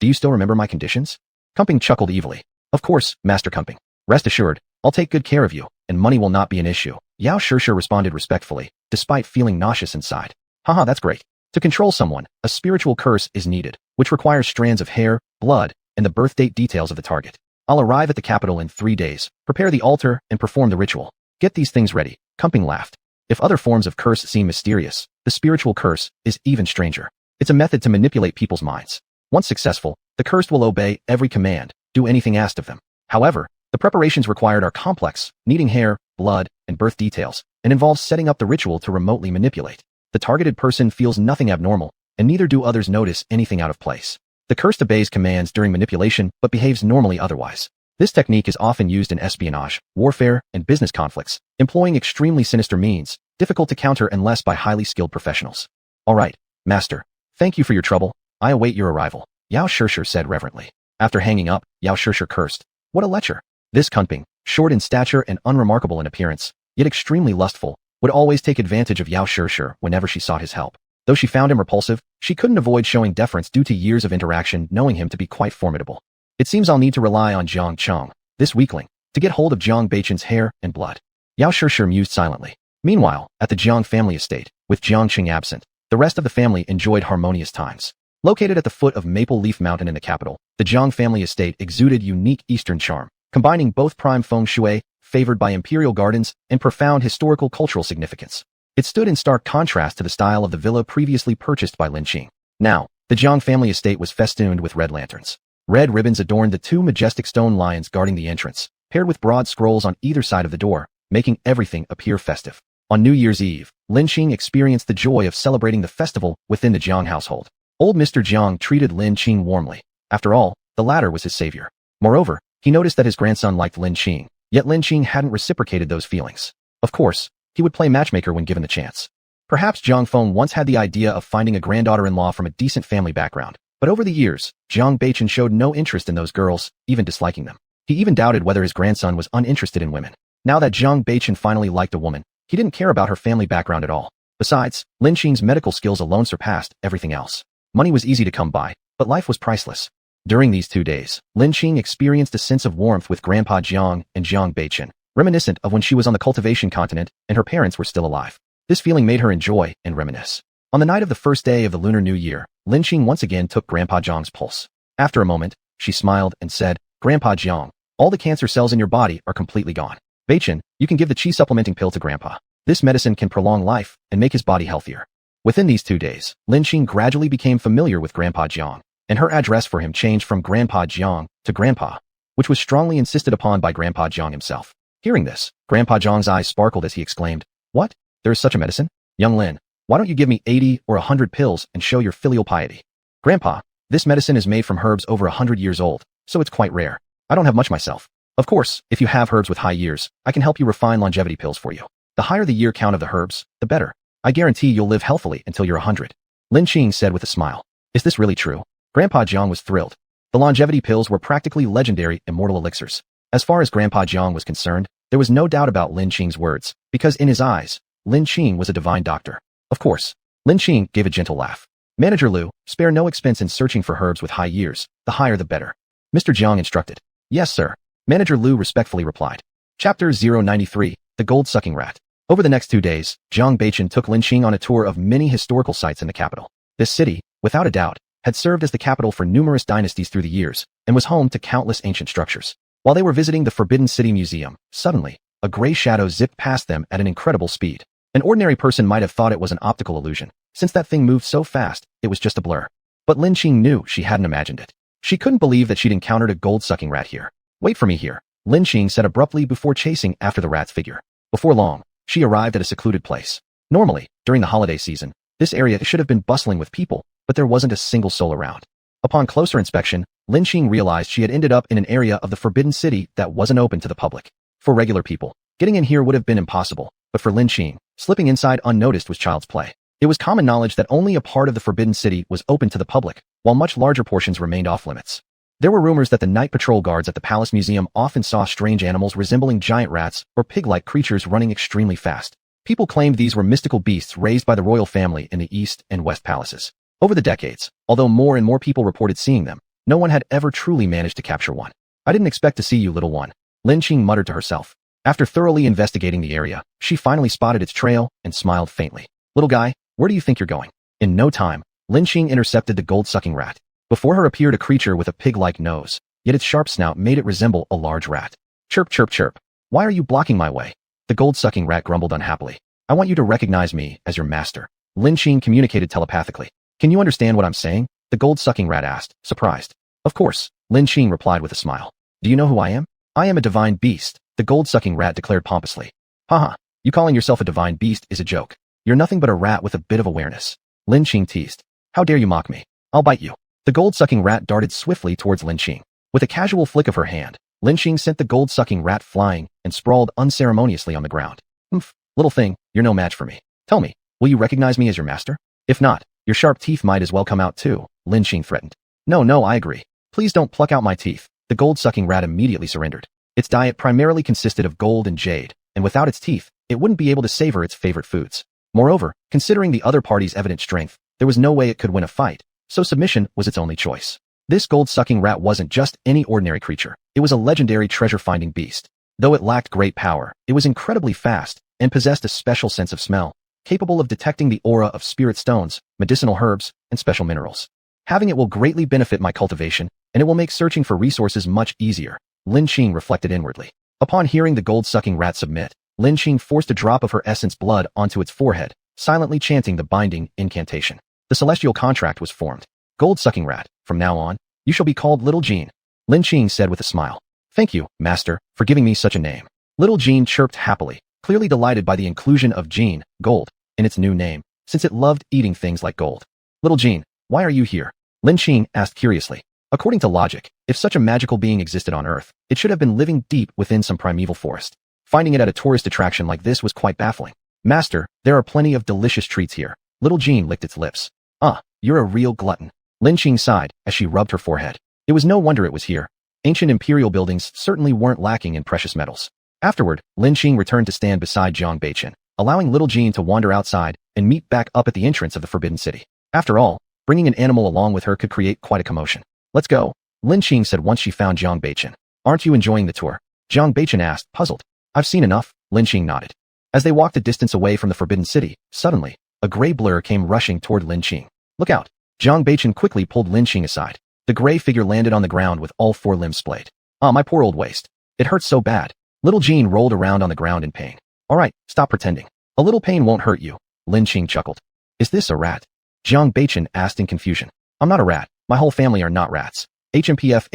Do you still remember my conditions? Kumping chuckled evilly. Of course, Master Kumping. Rest assured, I'll take good care of you, and money will not be an issue. Yao Shishir responded respectfully, despite feeling nauseous inside. Haha, that's great. To control someone, a spiritual curse is needed, which requires strands of hair, blood, and the birth date details of the target. I'll arrive at the capital in 3 days, prepare the altar, and perform the ritual. Get these things ready. Kumping laughed. If other forms of curse seem mysterious, the spiritual curse is even stranger. It's a method to manipulate people's minds. Once successful, the cursed will obey every command, do anything asked of them. However, the preparations required are complex, needing hair, blood, and birth details, and involves setting up the ritual to remotely manipulate. The targeted person feels nothing abnormal, and neither do others notice anything out of place. The cursed obeys commands during manipulation but behaves normally otherwise. This technique is often used in espionage, warfare, and business conflicts, employing extremely sinister means, difficult to counter unless by highly skilled professionals. All right, Master. Thank you for your trouble. I await your arrival, Yao Shishir said reverently. After hanging up, Yao Shishir cursed. What a lecher. This Kunping, short in stature and unremarkable in appearance, yet extremely lustful, would always take advantage of Yao Shishir whenever she sought his help. Though she found him repulsive, she couldn't avoid showing deference due to years of interaction, knowing him to be quite formidable. It seems I'll need to rely on Jiang Cheng, this weakling, to get hold of Jiang Beichen's hair and blood. Yao Shishir mused silently. Meanwhile, at the Jiang family estate, with Jiang Qing absent, the rest of the family enjoyed harmonious times. Located at the foot of Maple Leaf Mountain in the capital, the Jiang family estate exuded unique Eastern charm, combining both prime feng shui, favored by imperial gardens, and profound historical cultural significance. It stood in stark contrast to the style of the villa previously purchased by Lin Qing. Now, the Jiang family estate was festooned with red lanterns. Red ribbons adorned the two majestic stone lions guarding the entrance, paired with broad scrolls on either side of the door, making everything appear festive. On New Year's Eve, Lin Qing experienced the joy of celebrating the festival within the Jiang household. Old Mr. Jiang treated Lin Qing warmly. After all, the latter was his savior. Moreover, he noticed that his grandson liked Lin Qing, yet Lin Qing hadn't reciprocated those feelings. Of course, he would play matchmaker when given the chance. Perhaps Jiang Feng once had the idea of finding a granddaughter-in-law from a decent family background, but over the years, Jiang Beichen showed no interest in those girls, even disliking them. He even doubted whether his grandson was uninterested in women. Now that Jiang Beichen finally liked a woman, he didn't care about her family background at all. Besides, Lin Qing's medical skills alone surpassed everything else. Money was easy to come by, but life was priceless. During these 2 days, Lin Qing experienced a sense of warmth with Grandpa Jiang and Jiang Beichen, reminiscent of when she was on the Cultivation Continent and her parents were still alive. This feeling made her enjoy and reminisce. On the night of the first day of the Lunar New Year, Lin Qing once again took Grandpa Jiang's pulse. After a moment, she smiled and said, Grandpa Jiang, all the cancer cells in your body are completely gone. Beichen, you can give the qi supplementing pill to Grandpa. This medicine can prolong life and make his body healthier. Within these 2 days, Lin Qing gradually became familiar with Grandpa Jiang, and her address for him changed from Grandpa Jiang to Grandpa, which was strongly insisted upon by Grandpa Jiang himself. Hearing this, Grandpa Jiang's eyes sparkled as he exclaimed, What? There is such a medicine? Young Lin, why don't you give me 80 or 100 pills and show your filial piety? Grandpa, this medicine is made from herbs over 100 years old, so it's quite rare. I don't have much myself. Of course, if you have herbs with high years, I can help you refine longevity pills for you. The higher the year count of the herbs, the better. I guarantee you'll live healthily until you're 100. Lin Qing said with a smile. Is this really true? Grandpa Jiang was thrilled. The longevity pills were practically legendary immortal elixirs. As far as Grandpa Jiang was concerned, there was no doubt about Lin Qing's words, because in his eyes, Lin Qing was a divine doctor. Of course. Lin Qing gave a gentle laugh. Manager Liu, spare no expense in searching for herbs with high years, the higher the better. Mr. Jiang instructed. Yes, sir. Manager Liu respectfully replied. Chapter 093, The Gold-Sucking Rat. Over the next 2 days, Jiang Beichen took Lin Qing on a tour of many historical sites in the capital. This city, without a doubt, had served as the capital for numerous dynasties through the years, and was home to countless ancient structures. While they were visiting the Forbidden City Museum, suddenly, a gray shadow zipped past them at an incredible speed. An ordinary person might have thought it was an optical illusion. Since that thing moved so fast, it was just a blur. But Lin Qing knew she hadn't imagined it. She couldn't believe that she'd encountered a gold-sucking rat here. Wait for me here, Lin Qing said abruptly before chasing after the rat's figure. Before long, she arrived at a secluded place. Normally, during the holiday season, this area should have been bustling with people, but there wasn't a single soul around. Upon closer inspection, Lin Qing realized she had ended up in an area of the Forbidden City that wasn't open to the public. For regular people, getting in here would have been impossible, but for Lin Qing, slipping inside unnoticed was child's play. It was common knowledge that only a part of the Forbidden City was open to the public, while much larger portions remained off-limits. There were rumors that the night patrol guards at the Palace Museum often saw strange animals resembling giant rats or pig-like creatures running extremely fast. People claimed these were mystical beasts raised by the royal family in the East and West palaces. Over the decades, although more and more people reported seeing them, no one had ever truly managed to capture one. I didn't expect to see you, little one, Lin Qing muttered to herself. After thoroughly investigating the area, she finally spotted its trail and smiled faintly. Little guy, where do you think you're going? In no time, Lin Qing intercepted the gold-sucking rat. Before her appeared a creature with a pig-like nose, yet its sharp snout made it resemble a large rat. Chirp, chirp, chirp. Why are you blocking my way? The gold-sucking rat grumbled unhappily. I want you to recognize me as your master. Lin Qing communicated telepathically. Can you understand what I'm saying? The gold-sucking rat asked, surprised. Of course, Lin Qing replied with a smile. Do you know who I am? I am a divine beast, the gold-sucking rat declared pompously. Haha, You calling yourself a divine beast is a joke. You're nothing but a rat with a bit of awareness. Lin Qing teased. How dare you mock me? I'll bite you. The gold-sucking rat darted swiftly towards Lin Qing. With a casual flick of her hand, Lin Qing sent the gold-sucking rat flying and sprawled unceremoniously on the ground. Humph, little thing, you're no match for me. Tell me, will you recognize me as your master? If not, your sharp teeth might as well come out too, Lin Qing threatened. No, I agree. Please don't pluck out my teeth. The gold-sucking rat immediately surrendered. Its diet primarily consisted of gold and jade, and without its teeth, it wouldn't be able to savor its favorite foods. Moreover, considering the other party's evident strength, there was no way it could win a fight, so submission was its only choice. This gold-sucking rat wasn't just any ordinary creature. It was a legendary treasure-finding beast. Though it lacked great power, it was incredibly fast and possessed a special sense of smell, capable of detecting the aura of spirit stones, medicinal herbs, and special minerals. Having it will greatly benefit my cultivation, and it will make searching for resources much easier, Lin Qing reflected inwardly. Upon hearing the gold-sucking rat submit, Lin Qing forced a drop of her essence blood onto its forehead, silently chanting the binding incantation. The celestial contract was formed. Gold-sucking rat, from now on, you shall be called Little Jean, Lin Qing said with a smile. Thank you, master, for giving me such a name. Little Jean chirped happily, clearly delighted by the inclusion of Jean, gold, in its new name, since it loved eating things like gold. Little Jean, why are you here? Lin Qing asked curiously. According to logic, if such a magical being existed on Earth, it should have been living deep within some primeval forest. Finding it at a tourist attraction like this was quite baffling. Master, there are plenty of delicious treats here. Little Jean licked its lips. Ah, you're a real glutton. Lin Qing sighed as she rubbed her forehead. It was no wonder it was here. Ancient imperial buildings certainly weren't lacking in precious metals. Afterward, Lin Qing returned to stand beside Jiang Beichen, allowing Little Jean to wander outside and meet back up at the entrance of the Forbidden City. After all, bringing an animal along with her could create quite a commotion. Let's go, Lin Qing said once she found Jiang Beichen. Aren't you enjoying the tour? Jiang Beichen asked, puzzled. I've seen enough, Lin Qing nodded. As they walked a distance away from the Forbidden City, suddenly, a gray blur came rushing toward Lin Qing. Look out! Jiang Beichen quickly pulled Lin Qing aside. The gray figure landed on the ground with all four limbs splayed. Ah, my poor old waist. It hurts so bad. Little Jean rolled around on the ground in pain. All right, stop pretending. A little pain won't hurt you, Lin Qing chuckled. Is this a rat? Jiang Beichen asked in confusion. I'm not a rat. My whole family are not rats. HMPF.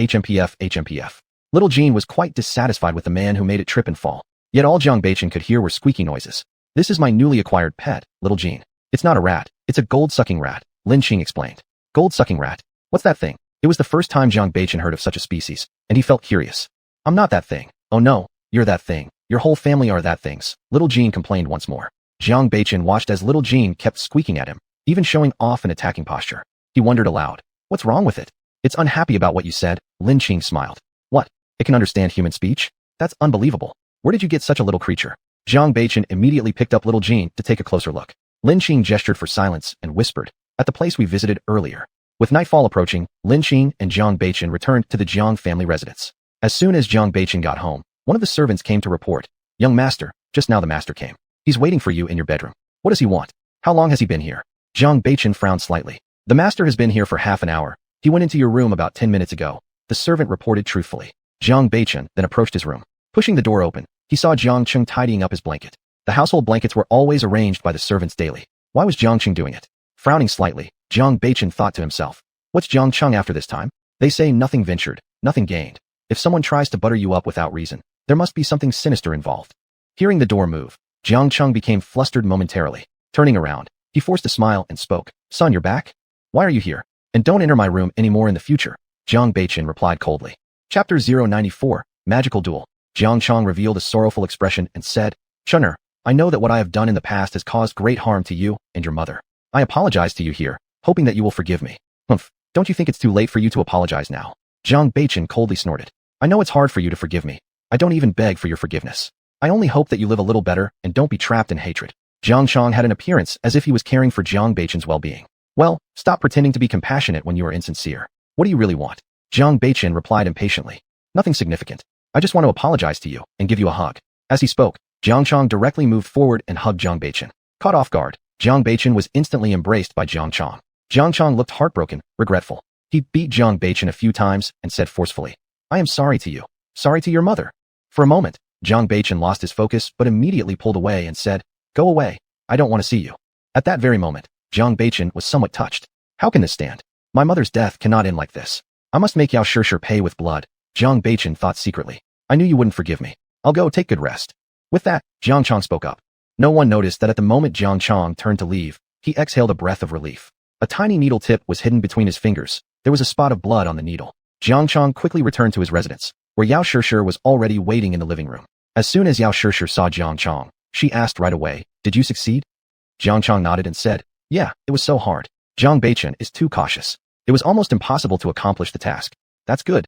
Little Jean was quite dissatisfied with the man who made it trip and fall. Yet all Jiang Beichen could hear were squeaky noises. This is my newly acquired pet, Little Jean. It's not a rat. It's a gold-sucking rat, Lin Qing explained. Gold-sucking rat? What's that thing? It was the first time Jiang Beichen heard of such a species, and he felt curious. I'm not that thing. Oh no, you're that thing. Your whole family are that things, Little Jean complained once more. Jiang Beichen watched as Little Jean kept squeaking at him, even showing off an attacking posture. He wondered aloud. What's wrong with it? It's unhappy about what you said, Lin Qing smiled. What? It can understand human speech? That's unbelievable. Where did you get such a little creature? Jiang Beichen immediately picked up Little Jean to take a closer look. Lin Qing gestured for silence and whispered, at the place we visited earlier. With nightfall approaching, Lin Qing and Jiang Beichen returned to the Jiang family residence. As soon as Jiang Beichen got home, one of the servants came to report. Young master, just now the master came. He's waiting for you in your bedroom. What does he want? How long has he been here? Jiang Beichen frowned slightly. The master has been here for half an hour. He went into your room about 10 minutes ago. The servant reported truthfully. Jiang Beichen then approached his room. Pushing the door open, he saw Jiang Cheng tidying up his blanket. The household blankets were always arranged by the servants daily. Why was Jiang Cheng doing it? Frowning slightly, Jiang Beichen thought to himself. What's Jiang Cheng after this time? They say nothing ventured, nothing gained. If someone tries to butter you up without reason, there must be something sinister involved. Hearing the door move, Jiang Cheng became flustered momentarily. Turning around, he forced a smile and spoke. Son, you're back? Why are you here? And don't enter my room anymore in the future, Jiang Beichen replied coldly. Chapter 094, Magical Duel. Jiang Cheng revealed a sorrowful expression and said, Chun'er, I know that what I have done in the past has caused great harm to you and your mother. I apologize to you here, hoping that you will forgive me. Humph, don't you think it's too late for you to apologize now? Jiang Beichen coldly snorted. I know it's hard for you to forgive me. I don't even beg for your forgiveness. I only hope that you live a little better and don't be trapped in hatred. Jiang Cheng had an appearance as if he was caring for Jiang Beichen's well-being. Well, stop pretending to be compassionate when you are insincere. What do you really want? Jiang Beichen replied impatiently. Nothing significant. I just want to apologize to you and give you a hug. As he spoke, Jiang Cheng directly moved forward and hugged Jiang Beichen. Caught off guard, Jiang Beichen was instantly embraced by Jiang Cheng. Jiang Cheng looked heartbroken, regretful. He beat Jiang Beichen a few times and said forcefully, I am sorry to you. Sorry to your mother. For a moment, Jiang Beichen lost his focus but immediately pulled away and said, Go away. I don't want to see you. At that very moment, Jiang Beichen was somewhat touched. How can this stand? My mother's death cannot end like this. I must make Yao Shishir pay with blood, Jiang Beichen thought secretly. I knew you wouldn't forgive me. I'll go take good rest. With that, Jiang Cheng spoke up. No one noticed that at the moment Jiang Chong turned to leave, he exhaled a breath of relief. A tiny needle tip was hidden between his fingers. There was a spot of blood on the needle. Jiang Chong quickly returned to his residence, where Yao Shishir was already waiting in the living room. As soon as Yao Shishir saw Jiang Chong, she asked right away, "Did you succeed?" Jiang Chong nodded and said, "Yeah, it was so hard. Jiang Beichen is too cautious. It was almost impossible to accomplish the task." That's good.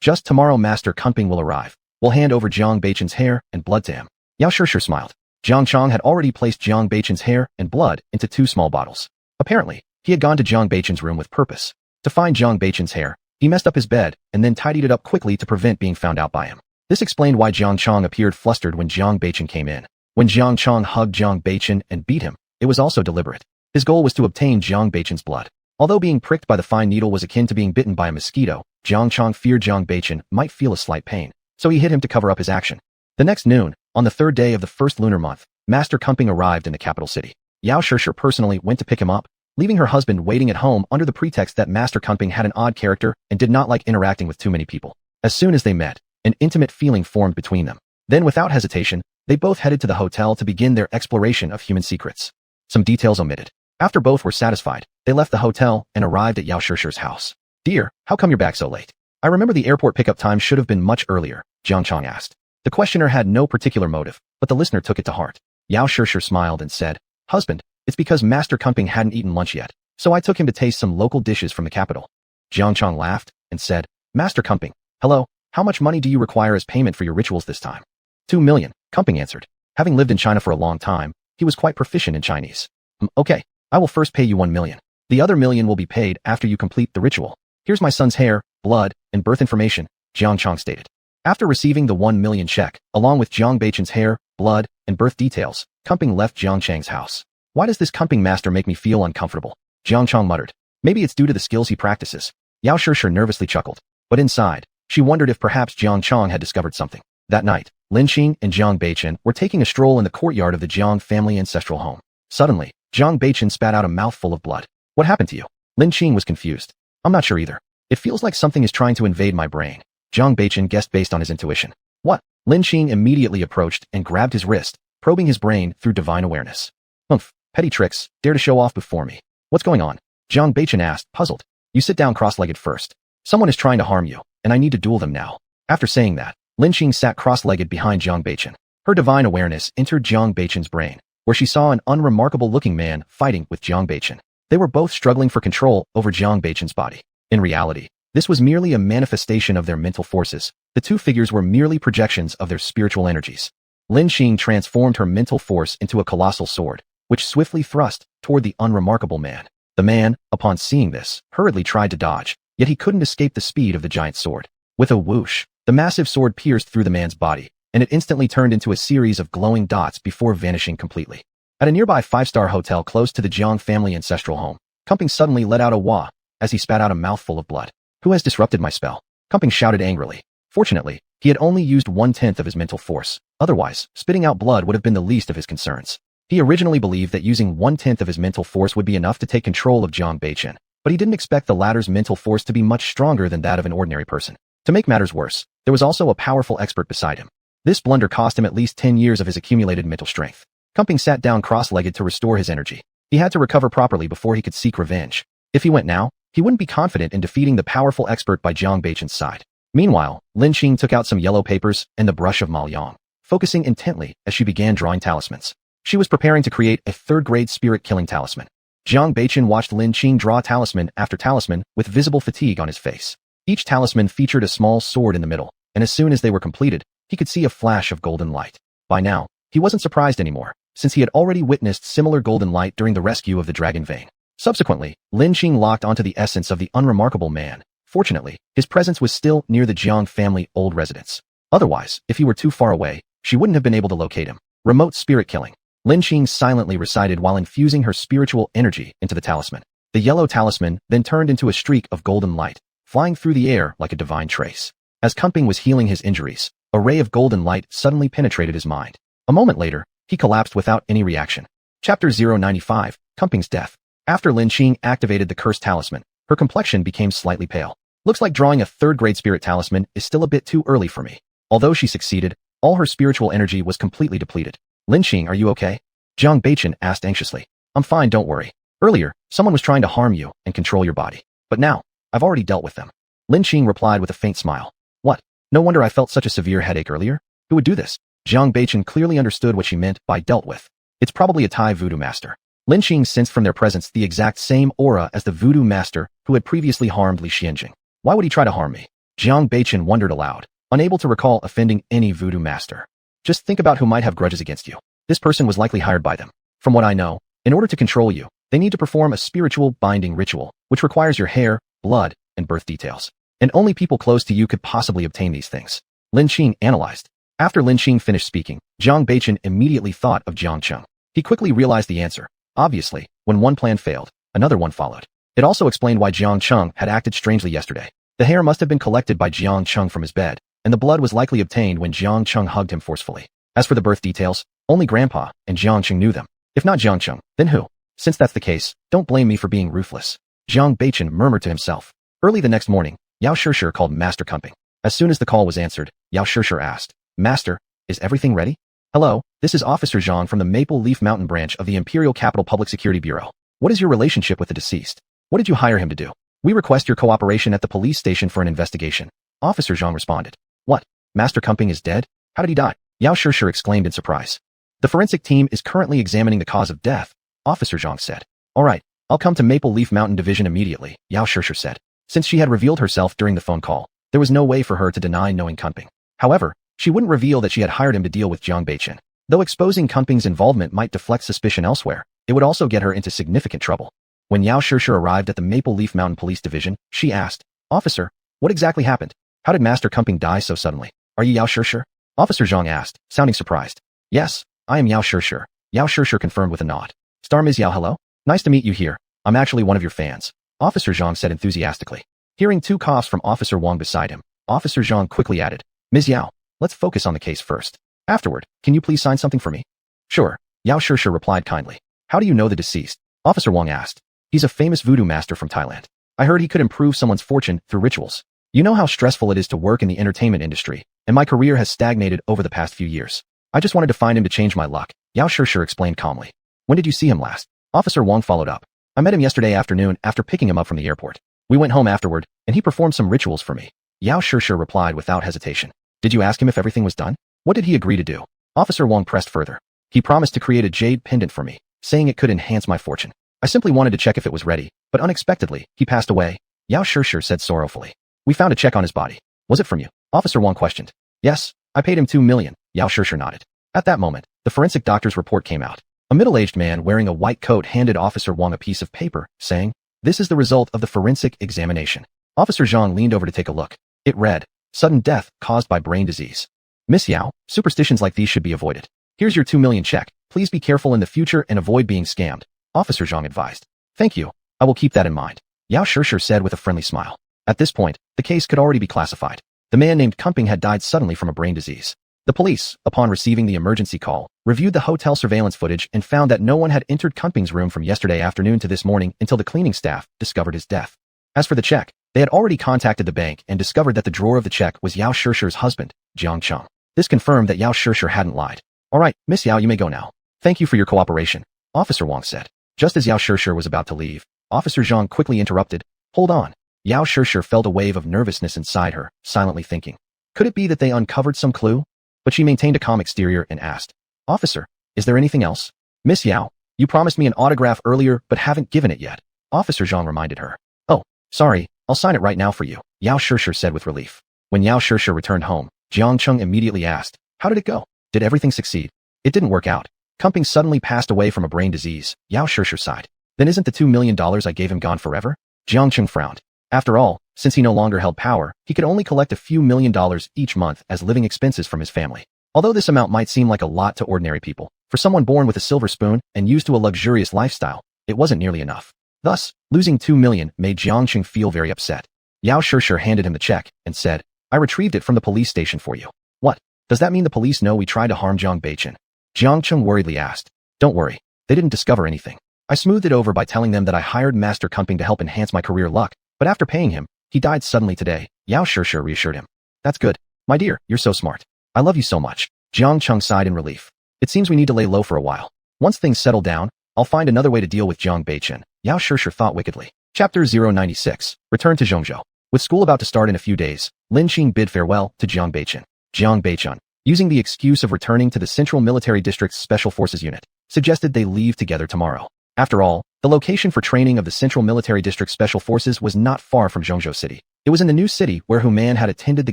Just tomorrow Master Kunping will arrive. We'll hand over Jiang Beichen's hair and blood to him." Yao Shishir smiled. Jiang Chong had already placed Jiang Beichen's hair and blood into 2 small bottles. Apparently, he had gone to Jiang Beichen's room with purpose. To find Jiang Beichen's hair, he messed up his bed and then tidied it up quickly to prevent being found out by him. This explained why Jiang Chong appeared flustered when Jiang Beichen came in. When Jiang Chong hugged Jiang Beichen and beat him, it was also deliberate. His goal was to obtain Jiang Beichen's blood. Although being pricked by the fine needle was akin to being bitten by a mosquito, Jiang Chong feared Jiang Beichen might feel a slight pain, so he hit him to cover up his action. The next noon, on the 3rd day of the 1st lunar month, Master Kunping arrived in the capital city. Yao Shishir personally went to pick him up, leaving her husband waiting at home under the pretext that Master Kunping had an odd character and did not like interacting with too many people. As soon as they met, an intimate feeling formed between them. Then without hesitation, they both headed to the hotel to begin their exploration of human secrets. Some details omitted. After both were satisfied, they left the hotel and arrived at Yao Shishir's house. "Dear, how come you're back so late?" "I remember the airport pickup time should have been much earlier," Jiang Chong asked. The questioner had no particular motive, but the listener took it to heart. Yao Shishir smiled and said, "Husband, it's because Master Kunping hadn't eaten lunch yet, so I took him to taste some local dishes from the capital." Jiang Chong laughed and said, "Master Kunping, hello, how much money do you require as payment for your rituals this time?" 2 million, Kunping answered. Having lived in China for a long time, he was quite proficient in Chinese. Okay, I will first pay you 1 million. The other million will be paid after you complete the ritual. Here's my son's hair, blood, and birth information," Jiang Chong stated. After receiving the 1 million check, along with Jiang Beichen's hair, blood, and birth details, Kunping left Jiang Chang's house. "Why does this Kunping master make me feel uncomfortable?" Jiang Chong muttered. "Maybe it's due to the skills he practices." Yao Shishir nervously chuckled. But inside, she wondered if perhaps Jiang Chong had discovered something. That night, Lin Qing and Jiang Beichen were taking a stroll in the courtyard of the Jiang family ancestral home. Suddenly, Jiang Beichen spat out a mouthful of blood. "What happened to you?" Lin Qing was confused. "I'm not sure either. It feels like something is trying to invade my brain." Jiang Beichen guessed based on his intuition. "What?" Lin Qing immediately approached and grabbed his wrist, probing his brain through divine awareness. "Humph, petty tricks, dare to show off before me. What's going on?" Jiang Beichen asked, puzzled. "You sit down cross-legged first. Someone is trying to harm you, and I need to duel them now." After saying that, Lin Qing sat cross-legged behind Jiang Beichen. Her divine awareness entered Jiang Beichen's brain, where she saw an unremarkable-looking man fighting with Jiang Beichen. They were both struggling for control over Jiang Beichen's body. In reality, this was merely a manifestation of their mental forces. The two figures were merely projections of their spiritual energies. Lin Qing transformed her mental force into a colossal sword, which swiftly thrust toward the unremarkable man. The man, upon seeing this, hurriedly tried to dodge, yet he couldn't escape the speed of the giant sword. With a whoosh, the massive sword pierced through the man's body, and it instantly turned into a series of glowing dots before vanishing completely. At a nearby 5-star hotel close to the Jiang family ancestral home, Kunping suddenly let out a wah as he spat out a mouthful of blood. "Who has disrupted my spell?" Kunping shouted angrily. Fortunately, he had only used 1/10 of his mental force. Otherwise, spitting out blood would have been the least of his concerns. He originally believed that using 1/10 of his mental force would be enough to take control of Jiang Beichen, but he didn't expect the latter's mental force to be much stronger than that of an ordinary person. To make matters worse, there was also a powerful expert beside him. This blunder cost him at least 10 years of his accumulated mental strength. Kunping sat down cross-legged to restore his energy. He had to recover properly before he could seek revenge. If he went now, he wouldn't be confident in defeating the powerful expert by Jiang Beichen's side. Meanwhile, Lin Qing took out some yellow papers and the brush of Maoyang, focusing intently as she began drawing talismans. She was preparing to create a 3rd-grade spirit-killing talisman. Jiang Beichen watched Lin Qing draw talisman after talisman with visible fatigue on his face. Each talisman featured a small sword in the middle, and as soon as they were completed, he could see a flash of golden light. By now, he wasn't surprised anymore, since he had already witnessed similar golden light during the rescue of the dragon vein. Subsequently, Lin Qing locked onto the essence of the unremarkable man. Fortunately, his presence was still near the Jiang family old residence. Otherwise, if he were too far away, she wouldn't have been able to locate him. Remote spirit killing. Lin Qing silently recited while infusing her spiritual energy into the talisman. The yellow talisman then turned into a streak of golden light, flying through the air like a divine trace. As Kunping was healing his injuries, a ray of golden light suddenly penetrated his mind. A moment later, he collapsed without any reaction. Chapter 095, Kunping's Death. After Lin Qing activated the cursed talisman, her complexion became slightly pale. Looks like drawing a 3rd-grade spirit talisman is still a bit too early for me. Although she succeeded, all her spiritual energy was completely depleted. Lin Qing, are you okay? Jiang Beichen asked anxiously. I'm fine, don't worry. Earlier, someone was trying to harm you and control your body. But now, I've already dealt with them. Lin Qing replied with a faint smile. What? No wonder I felt such a severe headache earlier. Who would do this? Jiang Beichen clearly understood what she meant by dealt with. It's probably a Thai voodoo master. Lin Qing sensed from their presence the exact same aura as the voodoo master who had previously harmed Li Xianjing. Why would he try to harm me? Jiang Beichen wondered aloud, unable to recall offending any voodoo master. Just think about who might have grudges against you. This person was likely hired by them. From what I know, in order to control you, they need to perform a spiritual binding ritual, which requires your hair, blood, and birth details. And only people close to you could possibly obtain these things. Lin Qing analyzed. After Lin Qing finished speaking, Jiang Beichen immediately thought of Jiang Cheng. He quickly realized the answer. Obviously, when one plan failed, another one followed. It also explained why Jiang Cheng had acted strangely yesterday. The hair must have been collected by Jiang Cheng from his bed, and the blood was likely obtained when Jiang Cheng hugged him forcefully. As for the birth details, only Grandpa and Jiang Cheng knew them. If not Jiang Cheng, then who? Since that's the case, don't blame me for being ruthless. Jiang Beichen murmured to himself. Early the next morning, Yao Shishir called Master Kumping. As soon as the call was answered, Yao Shishir asked, Master, is everything ready? Hello, this is Officer Zhang from the Maple Leaf Mountain branch of the Imperial Capital Public Security Bureau. What is your relationship with the deceased? What did you hire him to do? We request your cooperation at the police station for an investigation. Officer Zhang responded. What? Master Kumping is dead? How did he die? Yao Shishir exclaimed in surprise. The forensic team is currently examining the cause of death, Officer Zhang said. All right, I'll come to Maple Leaf Mountain Division immediately, Yao Shishir said. Since she had revealed herself during the phone call, there was no way for her to deny knowing Kumping. However, she wouldn't reveal that she had hired him to deal with Jiang Beichen. Though exposing Kumping's involvement might deflect suspicion elsewhere, it would also get her into significant trouble. When Yao Shishir arrived at the Maple Leaf Mountain Police Division, she asked, Officer, what exactly happened? How did Master Kumping die so suddenly? Are you Yao Shishir? Officer Zhang asked, sounding surprised. Yes, I am Yao Shishir. Yao Shishir confirmed with a nod. Star Ms. Yao, hello? Nice to meet you here. I'm actually one of your fans. Officer Zhang said enthusiastically. Hearing two coughs from Officer Wang beside him, Officer Zhang quickly added, Ms. Yao, let's focus on the case first. Afterward, can you please sign something for me? Sure, Yao Shishir replied kindly. How do you know the deceased? Officer Wang asked. He's a famous voodoo master from Thailand. I heard he could improve someone's fortune through rituals. You know how stressful it is to work in the entertainment industry, and my career has stagnated over the past few years. I just wanted to find him to change my luck, Yao Shishir explained calmly. When did you see him last? Officer Wang followed up. I met him yesterday afternoon after picking him up from the airport. We went home afterward, and he performed some rituals for me. Yao Shishir replied without hesitation. Did you ask him if everything was done? What did he agree to do? Officer Wang pressed further. He promised to create a jade pendant for me, saying it could enhance my fortune. I simply wanted to check if it was ready, but unexpectedly, he passed away, Yao Shishir said sorrowfully. We found a check on his body. Was it from you? Officer Wang questioned. Yes, I paid him 2 million, Yao Shishir nodded. At that moment, the forensic doctor's report came out. A middle-aged man wearing a white coat handed Officer Wang a piece of paper, saying, This is the result of the forensic examination. Officer Zhang leaned over to take a look. It read, Sudden death caused by brain disease. Miss Yao, superstitions like these should be avoided. Here's your 2 million check. Please be careful in the future and avoid being scammed, Officer Zhang advised. Thank you. I will keep that in mind, Yao Shishir said with a friendly smile. At this point, the case could already be classified. The man named Kumping had died suddenly from a brain disease. The police, upon receiving the emergency call, reviewed the hotel surveillance footage and found that no one had entered Kumping's room from yesterday afternoon to this morning until the cleaning staff discovered his death. As for the check, they had already contacted the bank and discovered that the drawer of the check was Yao Shishir's husband, Jiang Cheng. This confirmed that Yao Shishir hadn't lied. All right, Miss Yao, you may go now. Thank you for your cooperation, Officer Wang said. Just as Yao Shishir was about to leave, Officer Zhang quickly interrupted. Hold on. Yao Shishir felt a wave of nervousness inside her, silently thinking. Could it be that they uncovered some clue? But she maintained a calm exterior and asked, Officer, is there anything else? Miss Yao, you promised me an autograph earlier but haven't given it yet, Officer Zhang reminded her. Oh, sorry, I'll sign it right now for you, Yao Shishir said with relief. When Yao Shishir returned home, Jiang Cheng immediately asked, How did it go? Did everything succeed? It didn't work out. Kumping suddenly passed away from a brain disease, Yao Shishir sighed. Then isn't the $2 million I gave him gone forever? Jiang Cheng frowned. After all, since he no longer held power, he could only collect a few $1,000,000 each month as living expenses from his family. Although this amount might seem like a lot to ordinary people, for someone born with a silver spoon and used to a luxurious lifestyle, it wasn't nearly enough. Thus, losing 2 million made Jiang Cheng feel very upset. Yao Shishir handed him the check and said, I retrieved it from the police station for you. What? Does that mean the police know we tried to harm Jiang Beichen? Jiang Cheng worriedly asked. Don't worry. They didn't discover anything. I smoothed it over by telling them that I hired Master Kumping to help enhance my career luck, but after paying him, he died suddenly today, Yao Shishir reassured him. That's good. My dear, you're so smart. I love you so much. Jiang Cheng sighed in relief. It seems we need to lay low for a while. Once things settle down, I'll find another way to deal with Jiang Beichen, Yao Shishir thought wickedly. Chapter 096. Return to Zhongzhou. With school about to start in a few days, Lin Xing bid farewell to Jiang Beichen. Jiang Beichen, using the excuse of returning to the Central Military District's Special Forces Unit, suggested they leave together tomorrow. After all, the location for training of the Central Military District Special Forces was not far from Zhongzhou City. It was in the new city where Hu Man had attended the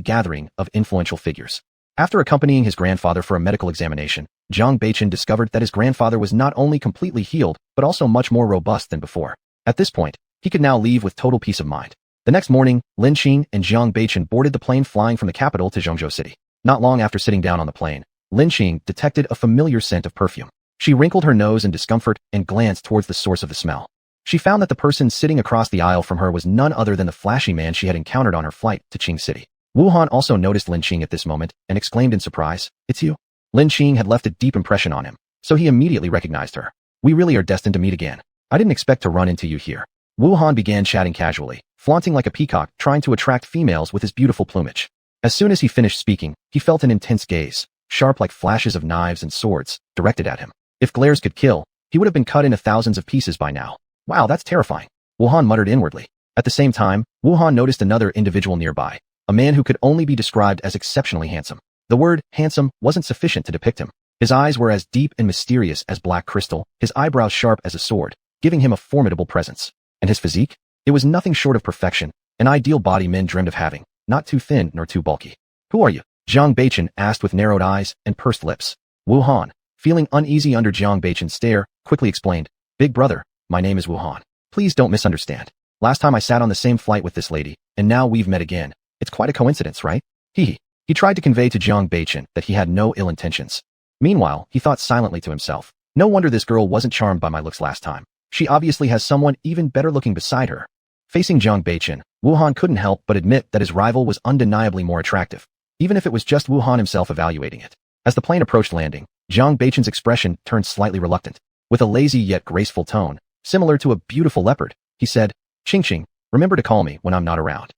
gathering of influential figures. After accompanying his grandfather for a medical examination, Jiang Beichen discovered that his grandfather was not only completely healed, but also much more robust than before. At this point, he could now leave with total peace of mind. The next morning, Lin Xing and Jiang Beichen boarded the plane flying from the capital to Zhongzhou City. Not long after sitting down on the plane, Lin Xing detected a familiar scent of perfume. She wrinkled her nose in discomfort and glanced towards the source of the smell. She found that the person sitting across the aisle from her was none other than the flashy man she had encountered on her flight to Qing City. Wu Han also noticed Lin Xing at this moment and exclaimed in surprise, "It's you." Lin Xing had left a deep impression on him, so he immediately recognized her. "We really are destined to meet again. I didn't expect to run into you here." Wu Han began chatting casually, flaunting like a peacock trying to attract females with his beautiful plumage. As soon as he finished speaking, he felt an intense gaze, sharp like flashes of knives and swords, directed at him. If glares could kill, he would have been cut into thousands of pieces by now. "Wow, that's terrifying," Wu Han muttered inwardly. At the same time, Wu Han noticed another individual nearby, a man who could only be described as exceptionally handsome. The word handsome wasn't sufficient to depict him. His eyes were as deep and mysterious as black crystal, his eyebrows sharp as a sword, giving him a formidable presence. And his physique? It was nothing short of perfection, an ideal body men dreamed of having, not too thin nor too bulky. "Who are you?" Jiang Beichen asked with narrowed eyes and pursed lips. Wu Han, feeling uneasy under Jiang Beichen's stare, quickly explained, "Big brother, my name is Wu Han. Please don't misunderstand. Last time I sat on the same flight with this lady, and now we've met again. It's quite a coincidence, right?" He tried to convey to Jiang Beichen that he had no ill intentions. Meanwhile, he thought silently to himself, "No wonder this girl wasn't charmed by my looks last time. She obviously has someone even better looking beside her." Facing Jiang Beichen, Wu Han couldn't help but admit that his rival was undeniably more attractive, even if it was just Wu Han himself evaluating it. As the plane approached landing, Jiang Beichen's expression turned slightly reluctant. With a lazy yet graceful tone, similar to a beautiful leopard, he said, "Ching, remember to call me when I'm not around.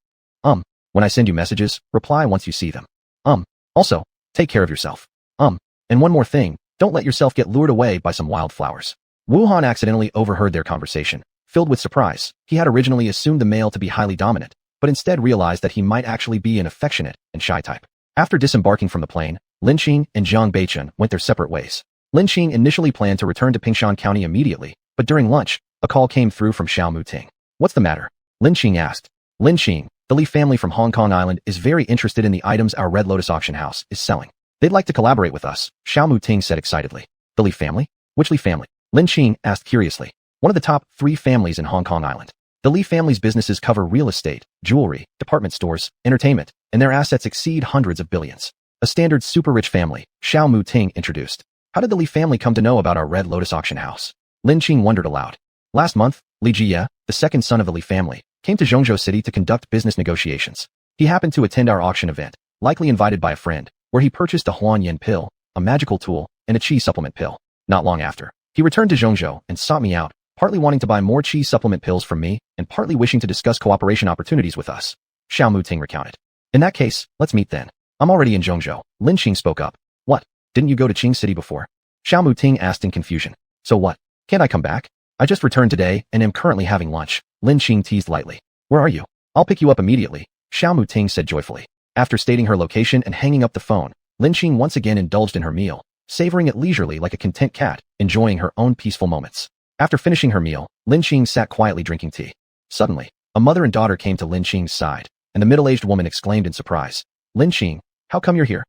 When I send you messages, reply once you see them. Also, take care of yourself. And one more thing, don't let yourself get lured away by some wildflowers." Wu Han accidentally overheard their conversation. Filled with surprise, he had originally assumed the male to be highly dominant, but instead realized that he might actually be an affectionate and shy type. After disembarking from the plane, Lin Xing and Jiang Beichen went their separate ways. Lin Xing initially planned to return to Pingshan County immediately, but during lunch, a call came through from Xiao Muting. "What's the matter?" Lin Xing asked. "Lin Xing, the Li family from Hong Kong Island is very interested in the items our Red Lotus auction house is selling. They'd like to collaborate with us," Xiao Muting said excitedly. "The Li family? Which Li family?" Lin Xing asked curiously. "One of the top 3 families in Hong Kong Island. The Li family's businesses cover real estate, jewelry, department stores, entertainment, and their assets exceed hundreds of billions. A standard super-rich family," Xiao Muting introduced. "How did the Li family come to know about our Red Lotus auction house?" Lin Xing wondered aloud. "Last month, Li Jie, the second son of the Li family, came to Zhongzhou City to conduct business negotiations. He happened to attend our auction event, likely invited by a friend, where he purchased a Huan Yen pill, a magical tool, and a qi supplement pill. Not long after, he returned to Zhongzhou and sought me out, partly wanting to buy more qi supplement pills from me and partly wishing to discuss cooperation opportunities with us," Xiao Muting recounted. "In that case, let's meet then. I'm already in Zhongzhou," Lin Xing spoke up. "What? Didn't you go to Qing City before?" Xiao Muting asked in confusion. "So what? Can't I come back? I just returned today and am currently having lunch," Lin Xing teased lightly. "Where are you?" "I'll pick you up immediately," Xiao Muting said joyfully. After stating her location and hanging up the phone, Lin Xing once again indulged in her meal, savoring it leisurely like a content cat, enjoying her own peaceful moments. After finishing her meal, Lin Xing sat quietly drinking tea. Suddenly, a mother and daughter came to Lin Xing's side, and the middle-aged woman exclaimed in surprise, "Lin Xing, how come you're here?"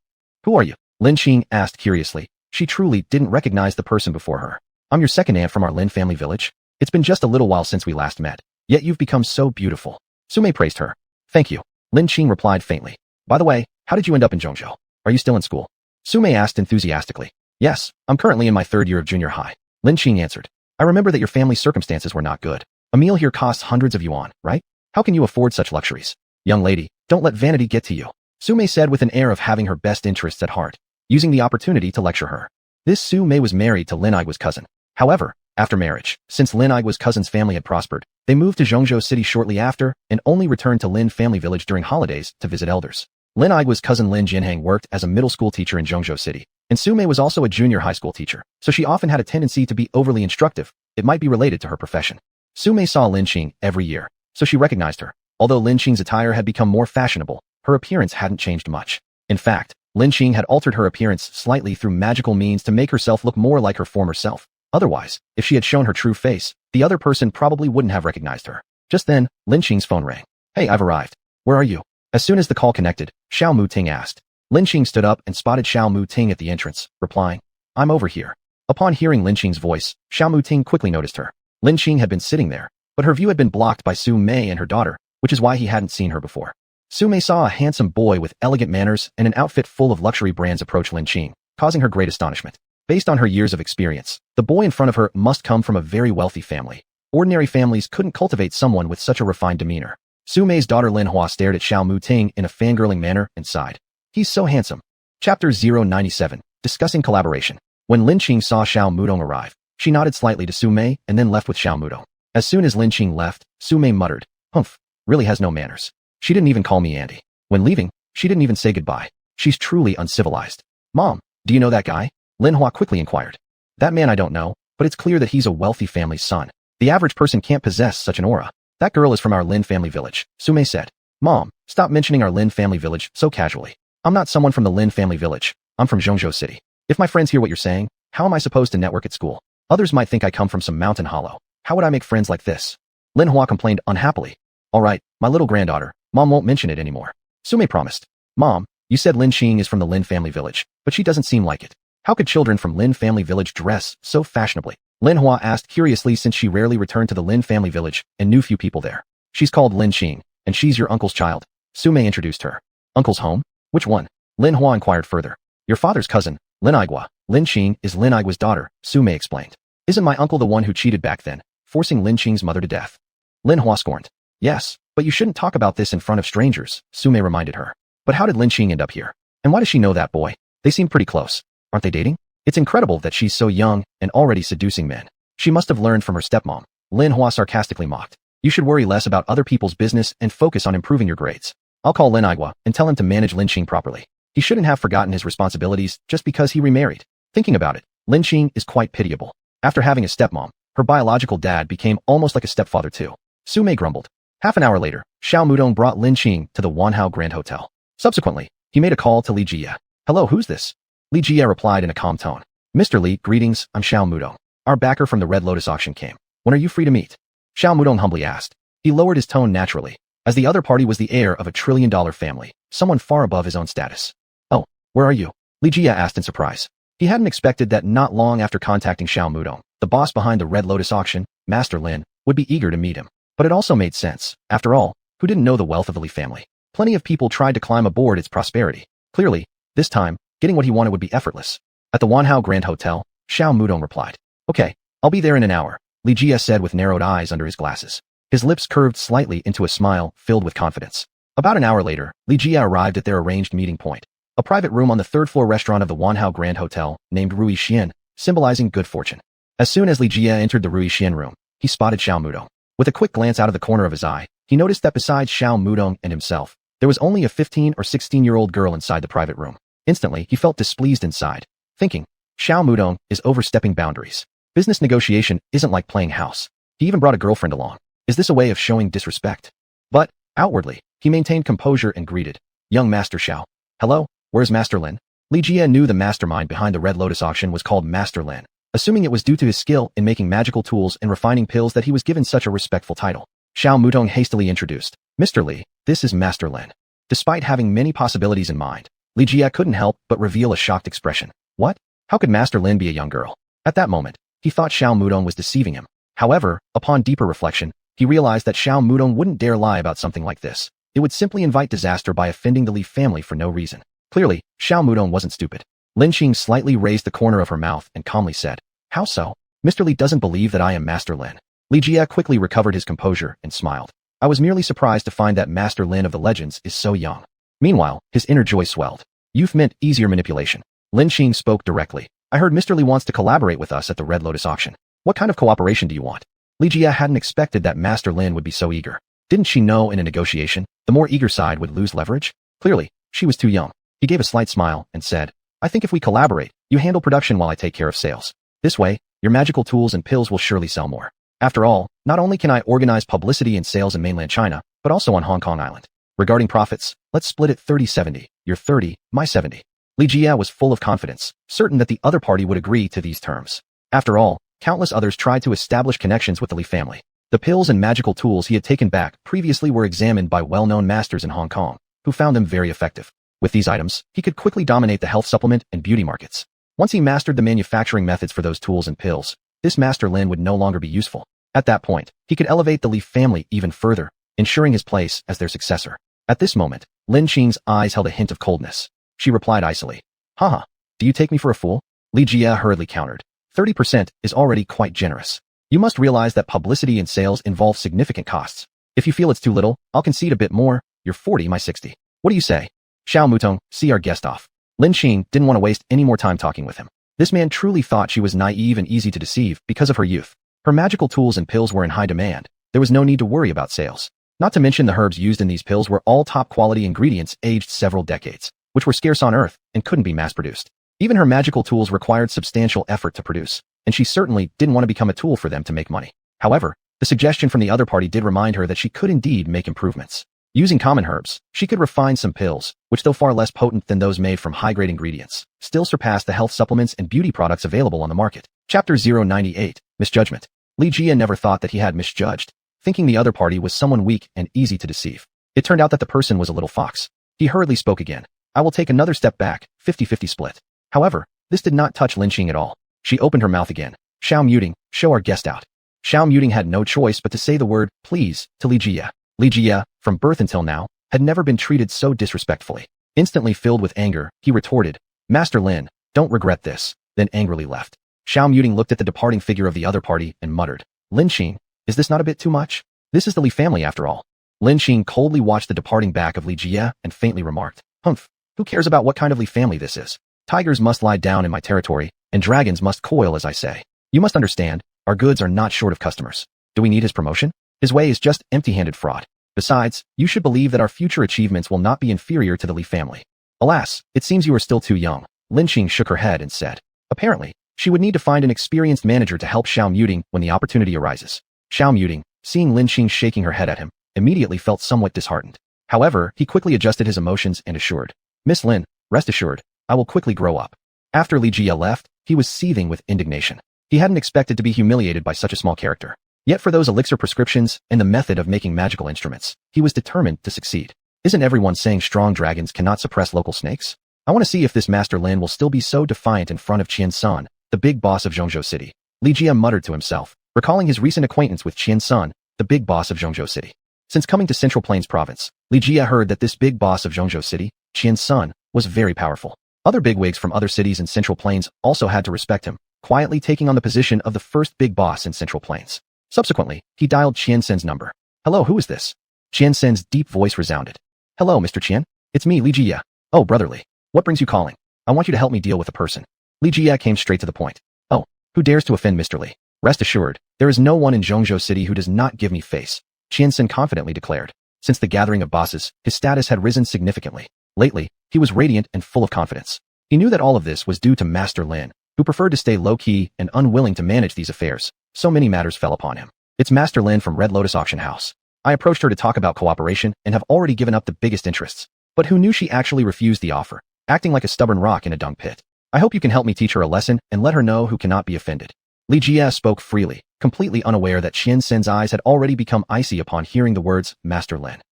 "Who are you?" Lin Xing asked curiously. She truly didn't recognize the person before her. "I'm your second aunt from our Lin family village. It's been just a little while since we last met, yet you've become so beautiful." Sume praised her. "Thank you," Lin Xing replied faintly. "By the way, how did you end up in Zhongzhou? Are you still in school?" Sume asked enthusiastically. "Yes, I'm currently in my 3rd year of junior high," Lin Xing answered. "I remember that your family's circumstances were not good. A meal here costs hundreds of yuan, right? How can you afford such luxuries? Young lady, don't let vanity get to you," Sume said with an air of having her best interests at heart, using the opportunity to lecture her. This Sume was married to Lin Igwa's cousin. However, after marriage, since Lin Igwa's cousin's family had prospered, they moved to Zhongzhou City shortly after and only returned to Lin family village during holidays to visit elders. Lin Igwa's cousin Lin Jinhang worked as a middle school teacher in Zhongzhou City, and Su Mei was also a junior high school teacher, so she often had a tendency to be overly instructive. It might be related to her profession. Su Mei saw Lin Qing every year, so she recognized her. Although Lin Qing's attire had become more fashionable, her appearance hadn't changed much. In fact, Lin Qing had altered her appearance slightly through magical means to make herself look more like her former self. Otherwise, if she had shown her true face, the other person probably wouldn't have recognized her. Just then, Lin Qing's phone rang. "Hey, I've arrived. Where are you?" As soon as the call connected, Xiao Muting asked. Lin Qing stood up and spotted Xiao Muting at the entrance, replying, "I'm over here." Upon hearing Lin Qing's voice, Xiao Muting quickly noticed her. Lin Qing had been sitting there, but her view had been blocked by Su Mei and her daughter, which is why he hadn't seen her before. Su Mei saw a handsome boy with elegant manners and an outfit full of luxury brands approach Lin Qing, causing her great astonishment. Based on her years of experience, the boy in front of her must come from a very wealthy family. Ordinary families couldn't cultivate someone with such a refined demeanor. Su Mei's daughter Lin Hua stared at Xiao Muting in a fangirling manner and sighed. "He's so handsome." Chapter 097, Discussing Collaboration. When Lin Qing saw Xiao Mudong arrive, she nodded slightly to Su Mei and then left with Xiao Mudong. As soon as Lin Qing left, Su Mei muttered, "Humph, really has no manners. She didn't even call me Andy. When leaving, she didn't even say goodbye. She's truly uncivilized." "Mom, do you know that guy?" Lin Hua quickly inquired. "That man I don't know, but it's clear that he's a wealthy family's son. The average person can't possess such an aura. That girl is from our Lin family village," Su Mei said. "Mom, stop mentioning our Lin family village so casually. I'm not someone from the Lin family village. I'm from Zhongzhou City. If my friends hear what you're saying, how am I supposed to network at school? Others might think I come from some mountain hollow. How would I make friends like this?" Lin Hua complained unhappily. "All right, my little granddaughter, Mom won't mention it anymore." Su Mei promised. "Mom, you said Lin Qing is from the Lin family village, but she doesn't seem like it. How could children from Lin family village dress so fashionably?" Lin Hua asked curiously since she rarely returned to the Lin family village and knew few people there. "She's called Lin Qing, and she's your uncle's child." Su Mei introduced her. "Uncle's home? Which one?" Lin Hua inquired further. "Your father's cousin, Lin Igwa. Lin Qing is Lin Igwa's daughter," Su Mei explained. "Isn't my uncle the one who cheated back then, forcing Lin Qing's mother to death?" Lin Hua scorned. "Yes, but you shouldn't talk about this in front of strangers," Su Mei reminded her. "But how did Lin Qing end up here? And why does she know that boy? They seem pretty close. Aren't they dating? It's incredible that she's so young and already seducing men. She must have learned from her stepmom." Lin Hua sarcastically mocked. "You should worry less about other people's business and focus on improving your grades. I'll call Lin Igwa and tell him to manage Lin Qing properly. He shouldn't have forgotten his responsibilities just because he remarried." Thinking about it, Lin Qing is quite pitiable. After having a stepmom, her biological dad became almost like a stepfather too. Su Mei grumbled. Half an hour later, Xiao Mudong brought Lin Qing to the Wanhao Grand Hotel. Subsequently, he made a call to Li Jia. "Hello, who's this?" Li Jia replied in a calm tone. "Mr. Li, greetings, I'm Xiao Mudong. Our backer from the Red Lotus auction came. When are you free to meet?" Xiao Mudong humbly asked. He lowered his tone naturally, as the other party was the heir of a trillion-dollar family, someone far above his own status. "Oh, where are you?" Li Jia asked in surprise. He hadn't expected that not long after contacting Xiao Mudong, the boss behind the Red Lotus auction, Master Lin, would be eager to meet him. But it also made sense. After all, who didn't know the wealth of the Li family? Plenty of people tried to climb aboard its prosperity. Clearly, this time, getting what he wanted would be effortless. At the Wanhao Grand Hotel, Xiao Mudong replied. "Okay, I'll be there in an hour," Li Jia said with narrowed eyes under his glasses. His lips curved slightly into a smile filled with confidence. About an hour later, Li Jia arrived at their arranged meeting point, a private room on the third-floor restaurant of the Wanhao Grand Hotel, named Rui Xian, symbolizing good fortune. As soon as Li Jia entered the Rui Xian room, he spotted Xiao Mudong. With a quick glance out of the corner of his eye, he noticed that besides Xiao Mudong and himself, there was only a 15 or 16-year-old girl inside the private room. Instantly, he felt displeased inside, thinking, Xiao Mudong is overstepping boundaries. Business negotiation isn't like playing house. He even brought a girlfriend along. Is this a way of showing disrespect? But, outwardly, he maintained composure and greeted, "Young Master Xiao. Hello, where's Master Lin?" Li Jia knew the mastermind behind the Red Lotus auction was called Master Lin, assuming it was due to his skill in making magical tools and refining pills that he was given such a respectful title. Xiao Mudong hastily introduced, "Mr. Li, this is Master Lin." Despite having many possibilities in mind, Li Jia couldn't help but reveal a shocked expression. What? How could Master Lin be a young girl? At that moment, he thought Xiao Mudong was deceiving him. However, upon deeper reflection, he realized that Xiao Mudong wouldn't dare lie about something like this. It would simply invite disaster by offending the Li family for no reason. Clearly, Xiao Mudong wasn't stupid. Lin Qing slightly raised the corner of her mouth and calmly said, "How so? Mr. Li doesn't believe that I am Master Lin." Li Jia quickly recovered his composure and smiled. "I was merely surprised to find that Master Lin of the legends is so young." Meanwhile, his inner joy swelled. Youth meant easier manipulation. Lin Qing spoke directly. "I heard Mr. Li wants to collaborate with us at the Red Lotus auction. What kind of cooperation do you want?" Li Jia hadn't expected that Master Lin would be so eager. Didn't she know in a negotiation, the more eager side would lose leverage? Clearly, She was too young. He gave a slight smile and said, I think if we collaborate, you handle production while I take care of sales. This way, your magical tools and pills will surely sell more. After all, not only can I organize publicity and sales in mainland China, but also on Hong Kong Island. Regarding profits, let's split it 30-70. Your 30, my 70. Li Jia was full of confidence, certain that the other party would agree to these terms. After all, countless others tried to establish connections with the Li family. The pills and magical tools he had taken back previously were examined by well-known masters in Hong Kong, who found them very effective. With these items, he could quickly dominate the health supplement and beauty markets. Once he mastered the manufacturing methods for those tools and pills, this Master Lin would no longer be useful. At that point, he could elevate the Li family even further, ensuring his place as their successor. At this moment, Lin Qing's eyes held a hint of coldness. She replied icily, Haha, do you take me for a fool? Li Jia hurriedly countered. 30% is already quite generous. You must realize that publicity and sales involve significant costs. If you feel it's too little, I'll concede a bit more. You're 40, my 60. What do you say? Xiao Mutong, see our guest off. Lin Qing didn't want to waste any more time talking with him. This man truly thought she was naive and easy to deceive because of her youth. Her magical tools and pills were in high demand. There was no need to worry about sales. Not to mention the herbs used in these pills were all top-quality ingredients aged several decades, which were scarce on Earth and couldn't be mass-produced. Even her magical tools required substantial effort to produce, and she certainly didn't want to become a tool for them to make money. However, the suggestion from the other party did remind her that she could indeed make improvements. Using common herbs, she could refine some pills, which though far less potent than those made from high-grade ingredients, still surpass the health supplements and beauty products available on the market. Chapter 098, Misjudgment. Li Jia never thought that he had misjudged, thinking the other party was someone weak and easy to deceive. It turned out that the person was a little fox. He hurriedly spoke again. I will take another step back, 50-50 split. However, this did not touch Lin Qing at all. She opened her mouth again. Xiao Muting, show our guest out. Xiao Muting had no choice but to say the word, please, to Li Jia. Li Jia, from birth until now, had never been treated so disrespectfully. Instantly filled with anger, he retorted, Master Lin, don't regret this, then angrily left. Xiao Muting looked at the departing figure of the other party and muttered, Lin Qing, is this not a bit too much? This is the Li family after all. Lin Qing coldly watched the departing back of Li Jia and faintly remarked, Humph, who cares about what kind of Li family this is? Tigers must lie down in my territory, and dragons must coil as I say. You must understand, our goods are not short of customers. Do we need his promotion? His way is just empty-handed fraud. Besides, you should believe that our future achievements will not be inferior to the Li family. Alas, it seems you are still too young. Lin Qing shook her head and said, apparently, she would need to find an experienced manager to help Xiao Muting when the opportunity arises. Xiao Muting, seeing Lin Qing shaking her head at him, immediately felt somewhat disheartened. However, he quickly adjusted his emotions and assured, Miss Lin, rest assured, I will quickly grow up. After Li Jia left, he was seething with indignation. He hadn't expected to be humiliated by such a small character. Yet for those elixir prescriptions and the method of making magical instruments, he was determined to succeed. Isn't everyone saying strong dragons cannot suppress local snakes? I want to see if this Master Lin will still be so defiant in front of Qian Sun, the big boss of Zhongzhou City. Li Jia muttered to himself, recalling his recent acquaintance with Qian Sun, the big boss of Zhongzhou City. Since coming to Central Plains Province, Li Jia heard that this big boss of Zhongzhou City, Qian Sun, was very powerful. Other bigwigs from other cities in Central Plains also had to respect him, quietly taking on the position of the first big boss in Central Plains. Subsequently, he dialed Qian Sen's number. Hello, who is this? Qian Sen's deep voice resounded. Hello, Mr. Qian. It's me, Li Jia. Oh, brotherly. What brings you calling? I want you to help me deal with a person. Li Jia came straight to the point. Oh, who dares to offend Mr. Li? Rest assured, there is no one in Zhongzhou City who does not give me face, Qian Sen confidently declared. Since the gathering of bosses, his status had risen significantly. Lately, he was radiant and full of confidence. He knew that all of this was due to Master Lin, who preferred to stay low-key and unwilling to manage these affairs. So many matters fell upon him. It's Master Lin from Red Lotus Auction House. I approached her to talk about cooperation and have already given up the biggest interests. But who knew she actually refused the offer, acting like a stubborn rock in a dung pit. I hope you can help me teach her a lesson and let her know who cannot be offended. Li Jia spoke freely, completely unaware that Qian Sen's eyes had already become icy upon hearing the words, Master Lin.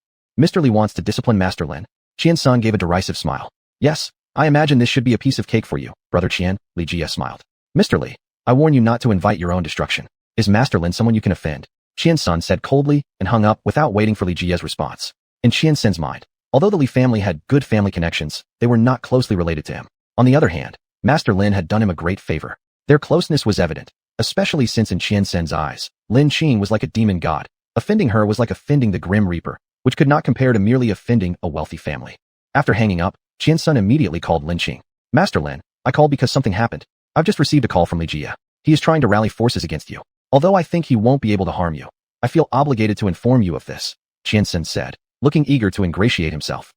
Mr. Li wants to discipline Master Lin. Qian Sun gave a derisive smile. Yes, I imagine this should be a piece of cake for you, Brother Qian, Li Jia smiled. Mr. Li, I warn you not to invite your own destruction. Is Master Lin someone you can offend? Qian Sun said coldly and hung up without waiting for Li Jia's response. In Qian Sen's mind, although the Li family had good family connections, they were not closely related to him. On the other hand, Master Lin had done him a great favor. Their closeness was evident, especially since in Qian Sen's eyes, Lin Qing was like a demon god. Offending her was like offending the Grim Reaper, which could not compare to merely offending a wealthy family. After hanging up, Qian Sun immediately called Lin Qing. Master Lin, I called because something happened. I've just received a call from Li Jia. He is trying to rally forces against you. Although I think he won't be able to harm you, I feel obligated to inform you of this, Qian Sun said, looking eager to ingratiate himself.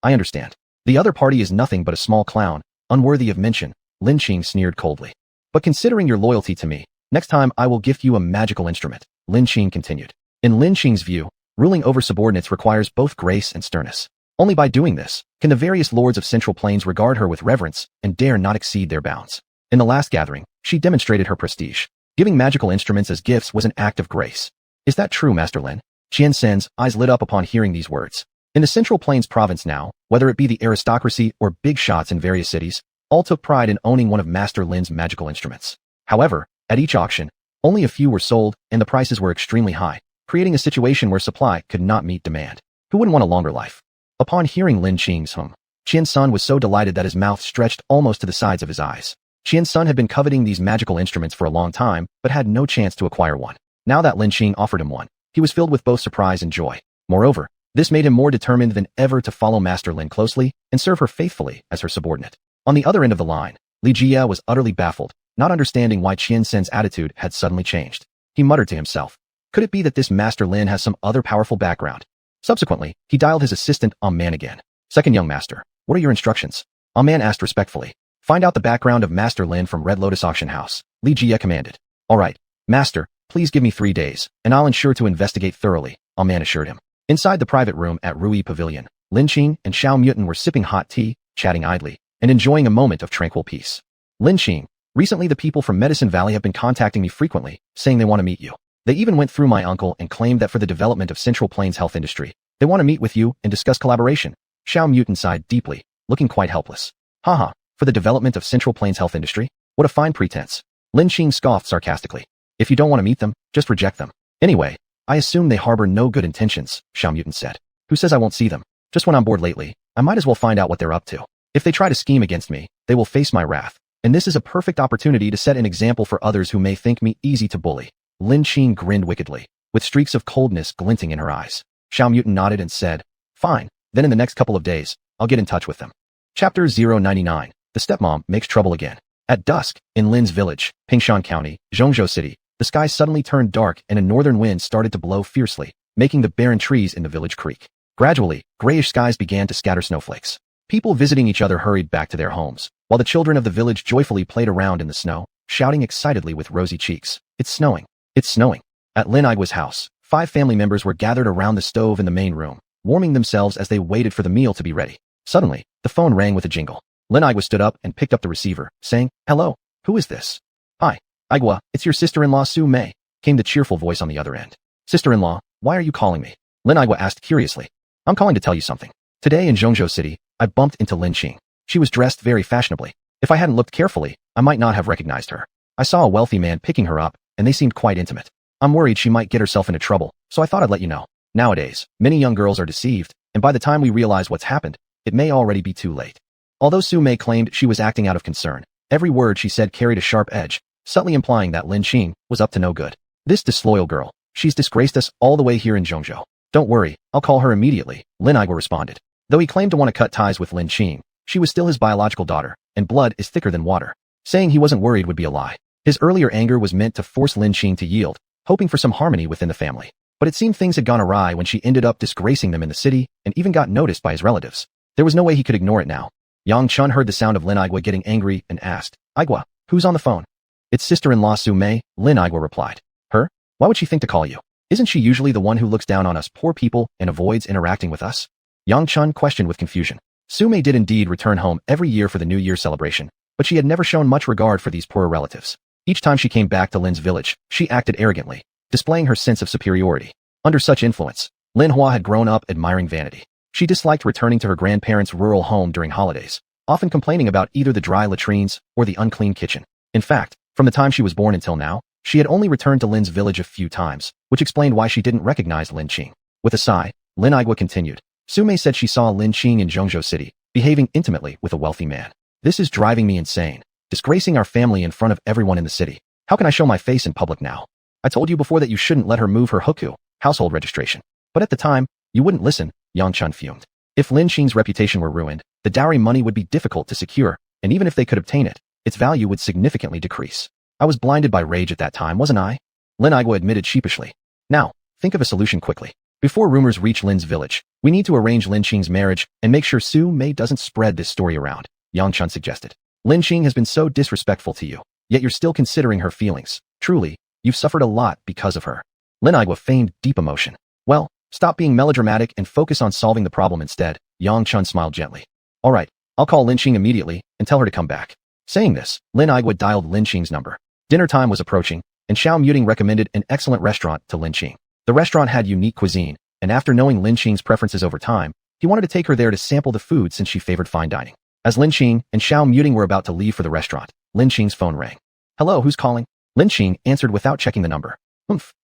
I understand. The other party is nothing but a small clown, unworthy of mention, Lin Qing sneered coldly. But considering your loyalty to me, next time I will gift you a magical instrument, Lin Qing continued. In Lin Qing's view, ruling over subordinates requires both grace and sternness. Only by doing this, can the various lords of Central Plains regard her with reverence and dare not exceed their bounds. In the last gathering, she demonstrated her prestige. Giving magical instruments as gifts was an act of grace. Is that true, Master Lin? Qian Sen's eyes lit up upon hearing these words. In the Central Plains province now, whether it be the aristocracy or big shots in various cities, all took pride in owning one of Master Lin's magical instruments. However, at each auction, only a few were sold and the prices were extremely high, creating a situation where supply could not meet demand. Who wouldn't want a longer life? Upon hearing Lin Qing's hum, Qian Sen was so delighted that his mouth stretched almost to the sides of his eyes. Qian Sen had been coveting these magical instruments for a long time, but had no chance to acquire one. Now that Lin Qing offered him one, he was filled with both surprise and joy. Moreover, this made him more determined than ever to follow Master Lin closely and serve her faithfully as her subordinate. On the other end of the line, Li Jia was utterly baffled, not understanding why Qian Sen's attitude had suddenly changed. He muttered to himself, could it be that this Master Lin has some other powerful background? Subsequently, he dialed his assistant Man again. Second young master, what are your instructions? Man asked respectfully. Find out the background of Master Lin from Red Lotus Auction House, Li Jia commanded. All right, master, please give me 3 days, and I'll ensure to investigate thoroughly, Man assured him. Inside the private room at Rui Pavilion, Lin Qing and Xiao Mutin were sipping hot tea, chatting idly, and enjoying a moment of tranquil peace. Lin Qing, recently the people from Medicine Valley have been contacting me frequently, saying they want to meet you. They even went through my uncle and claimed that for the development of Central Plains health industry, they want to meet with you and discuss collaboration. Xiao Mutin sighed deeply, looking quite helpless. Haha, for the development of Central Plains health industry? What a fine pretense. Lin Qing scoffed sarcastically. If you don't want to meet them, just reject them. Anyway, I assume they harbor no good intentions, Xiao Mutin said. Who says I won't see them? Just when I'm bored lately, I might as well find out what they're up to. If they try to scheme against me, they will face my wrath. And this is a perfect opportunity to set an example for others who may think me easy to bully. Lin Qing grinned wickedly, with streaks of coldness glinting in her eyes. Xiao Mutin nodded and said, fine, then in the next couple of days, I'll get in touch with them. Chapter 099, The Stepmom Makes Trouble Again. At dusk, in Lin's village, Pingshan County, Zhongzhou City, the sky suddenly turned dark and a northern wind started to blow fiercely, making the barren trees in the village creak. Gradually, grayish skies began to scatter snowflakes. People visiting each other hurried back to their homes, while the children of the village joyfully played around in the snow, shouting excitedly with rosy cheeks. It's snowing. It's snowing. At Lin Igwa's house, 5 family members were gathered around the stove in the main room, warming themselves as they waited for the meal to be ready. Suddenly, the phone rang with a jingle. Lin Igwa stood up and picked up the receiver, saying, hello, who is this? Hi, Igwa, it's your sister-in-law Su Mei, came the cheerful voice on the other end. Sister-in-law, why are you calling me? Lin Igwa asked curiously. I'm calling to tell you something. Today in Zhongzhou City, I bumped into Lin Qing. She was dressed very fashionably. If I hadn't looked carefully, I might not have recognized her. I saw a wealthy man picking her up, and they seemed quite intimate. I'm worried she might get herself into trouble, so I thought I'd let you know. Nowadays, many young girls are deceived, and by the time we realize what's happened, it may already be too late. Although Su Mei claimed she was acting out of concern, every word she said carried a sharp edge, subtly implying that Lin Qing was up to no good. This disloyal girl, she's disgraced us all the way here in Zhongzhou. Don't worry, I'll call her immediately, Lin Igwa responded. Though he claimed to want to cut ties with Lin Qing, she was still his biological daughter, and blood is thicker than water. Saying he wasn't worried would be a lie. His earlier anger was meant to force Lin Qing to yield, hoping for some harmony within the family. But it seemed things had gone awry when she ended up disgracing them in the city and even got noticed by his relatives. There was no way he could ignore it now. Yang Chun heard the sound of Lin Igwa getting angry and asked, Igwa, who's on the phone? It's sister-in-law Su Mei, Lin Igwa replied. Her? Why would she think to call you? Isn't she usually the one who looks down on us poor people and avoids interacting with us? Yang Chun questioned with confusion. Su Mei did indeed return home every year for the New Year celebration, but she had never shown much regard for these poorer relatives. Each time she came back to Lin's village, she acted arrogantly, displaying her sense of superiority. Under such influence, Lin Hua had grown up admiring vanity. She disliked returning to her grandparents' rural home during holidays, often complaining about either the dry latrines or the unclean kitchen. In fact, from the time she was born until now, she had only returned to Lin's village a few times, which explained why she didn't recognize Lin Qing. With a sigh, Lin Igwa continued. Su Mei said she saw Lin Qing in Zhongzhou City, behaving intimately with a wealthy man. This is driving me insane, disgracing our family in front of everyone in the city. How can I show my face in public now? I told you before that you shouldn't let her move her hukou, household registration. But at the time, you wouldn't listen, Yang Chun fumed. If Lin Qing's reputation were ruined, the dowry money would be difficult to secure, and even if they could obtain it, its value would significantly decrease. I was blinded by rage at that time, wasn't I? Lin Igwa admitted sheepishly. Now, think of a solution quickly. Before rumors reach Lin's village, we need to arrange Lin Qing's marriage and make sure Su Mei doesn't spread this story around, Yang Chun suggested. Lin Qing has been so disrespectful to you, yet you're still considering her feelings. Truly, you've suffered a lot because of her. Lin Igua feigned deep emotion. Well, stop being melodramatic and focus on solving the problem instead, Yang Chun smiled gently. All right, I'll call Lin Qing immediately and tell her to come back. Saying this, Lin Igua dialed Lin Qing's number. Dinner time was approaching, and Xiao Muting recommended an excellent restaurant to Lin Qing. The restaurant had unique cuisine, and after knowing Lin Qing's preferences over time, he wanted to take her there to sample the food since she favored fine dining. As Lin Qing and Xiao Muting were about to leave for the restaurant, Lin Qing's phone rang. Hello, who's calling? Lin Qing answered without checking the number.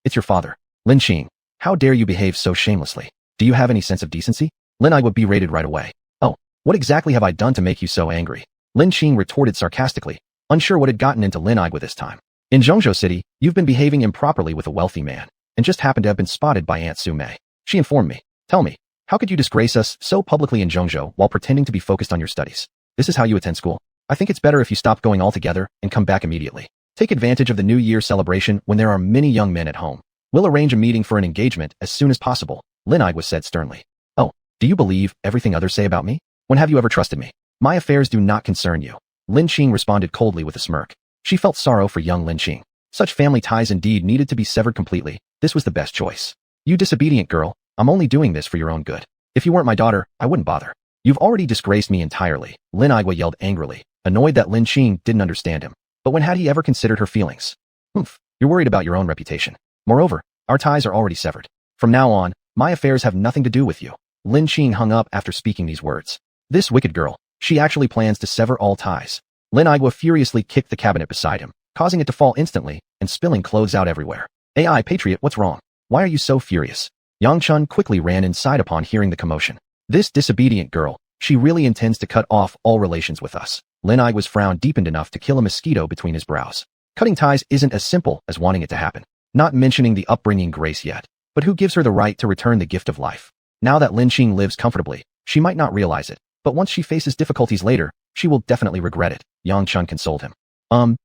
It's your father. Lin Qing, how dare you behave so shamelessly? Do you have any sense of decency? Lin Igua berated right away. Oh, what exactly have I done to make you so angry? Lin Qing retorted sarcastically, unsure what had gotten into Lin Igua this time. In Zhongzhou City, you've been behaving improperly with a wealthy man, and just happened to have been spotted by Aunt Su Mei. She informed me. Tell me, how could you disgrace us so publicly in Zhongzhou while pretending to be focused on your studies? This is how you attend school? I think it's better if you stop going altogether and come back immediately. Take advantage of the New Year celebration when there are many young men at home. We'll arrange a meeting for an engagement as soon as possible, Lin Igua said sternly. Oh, do you believe everything others say about me? When have you ever trusted me? My affairs do not concern you. Lin Qing responded coldly with a smirk. She felt sorrow for young Lin Qing. Such family ties indeed needed to be severed completely. This was the best choice. You disobedient girl, I'm only doing this for your own good. If you weren't my daughter, I wouldn't bother. You've already disgraced me entirely, Lin Igua yelled angrily, annoyed that Lin Qing didn't understand him. But when had he ever considered her feelings? You're worried about your own reputation. Moreover, our ties are already severed. From now on, my affairs have nothing to do with you. Lin Qing hung up after speaking these words. This wicked girl, she actually plans to sever all ties. Lin Igua furiously kicked the cabinet beside him, causing it to fall instantly and spilling clothes out everywhere. AI Patriot, what's wrong? Why are you so furious? Yang Chun quickly ran inside upon hearing the commotion. This disobedient girl, she really intends to cut off all relations with us. Lin Igua's frown deepened enough to kill a mosquito between his brows. Cutting ties isn't as simple as wanting it to happen. Not mentioning the upbringing grace yet. But who gives her the right to return the gift of life? Now that Lin Qing lives comfortably, she might not realize it, but once she faces difficulties later, she will definitely regret it, Yang Chun consoled him.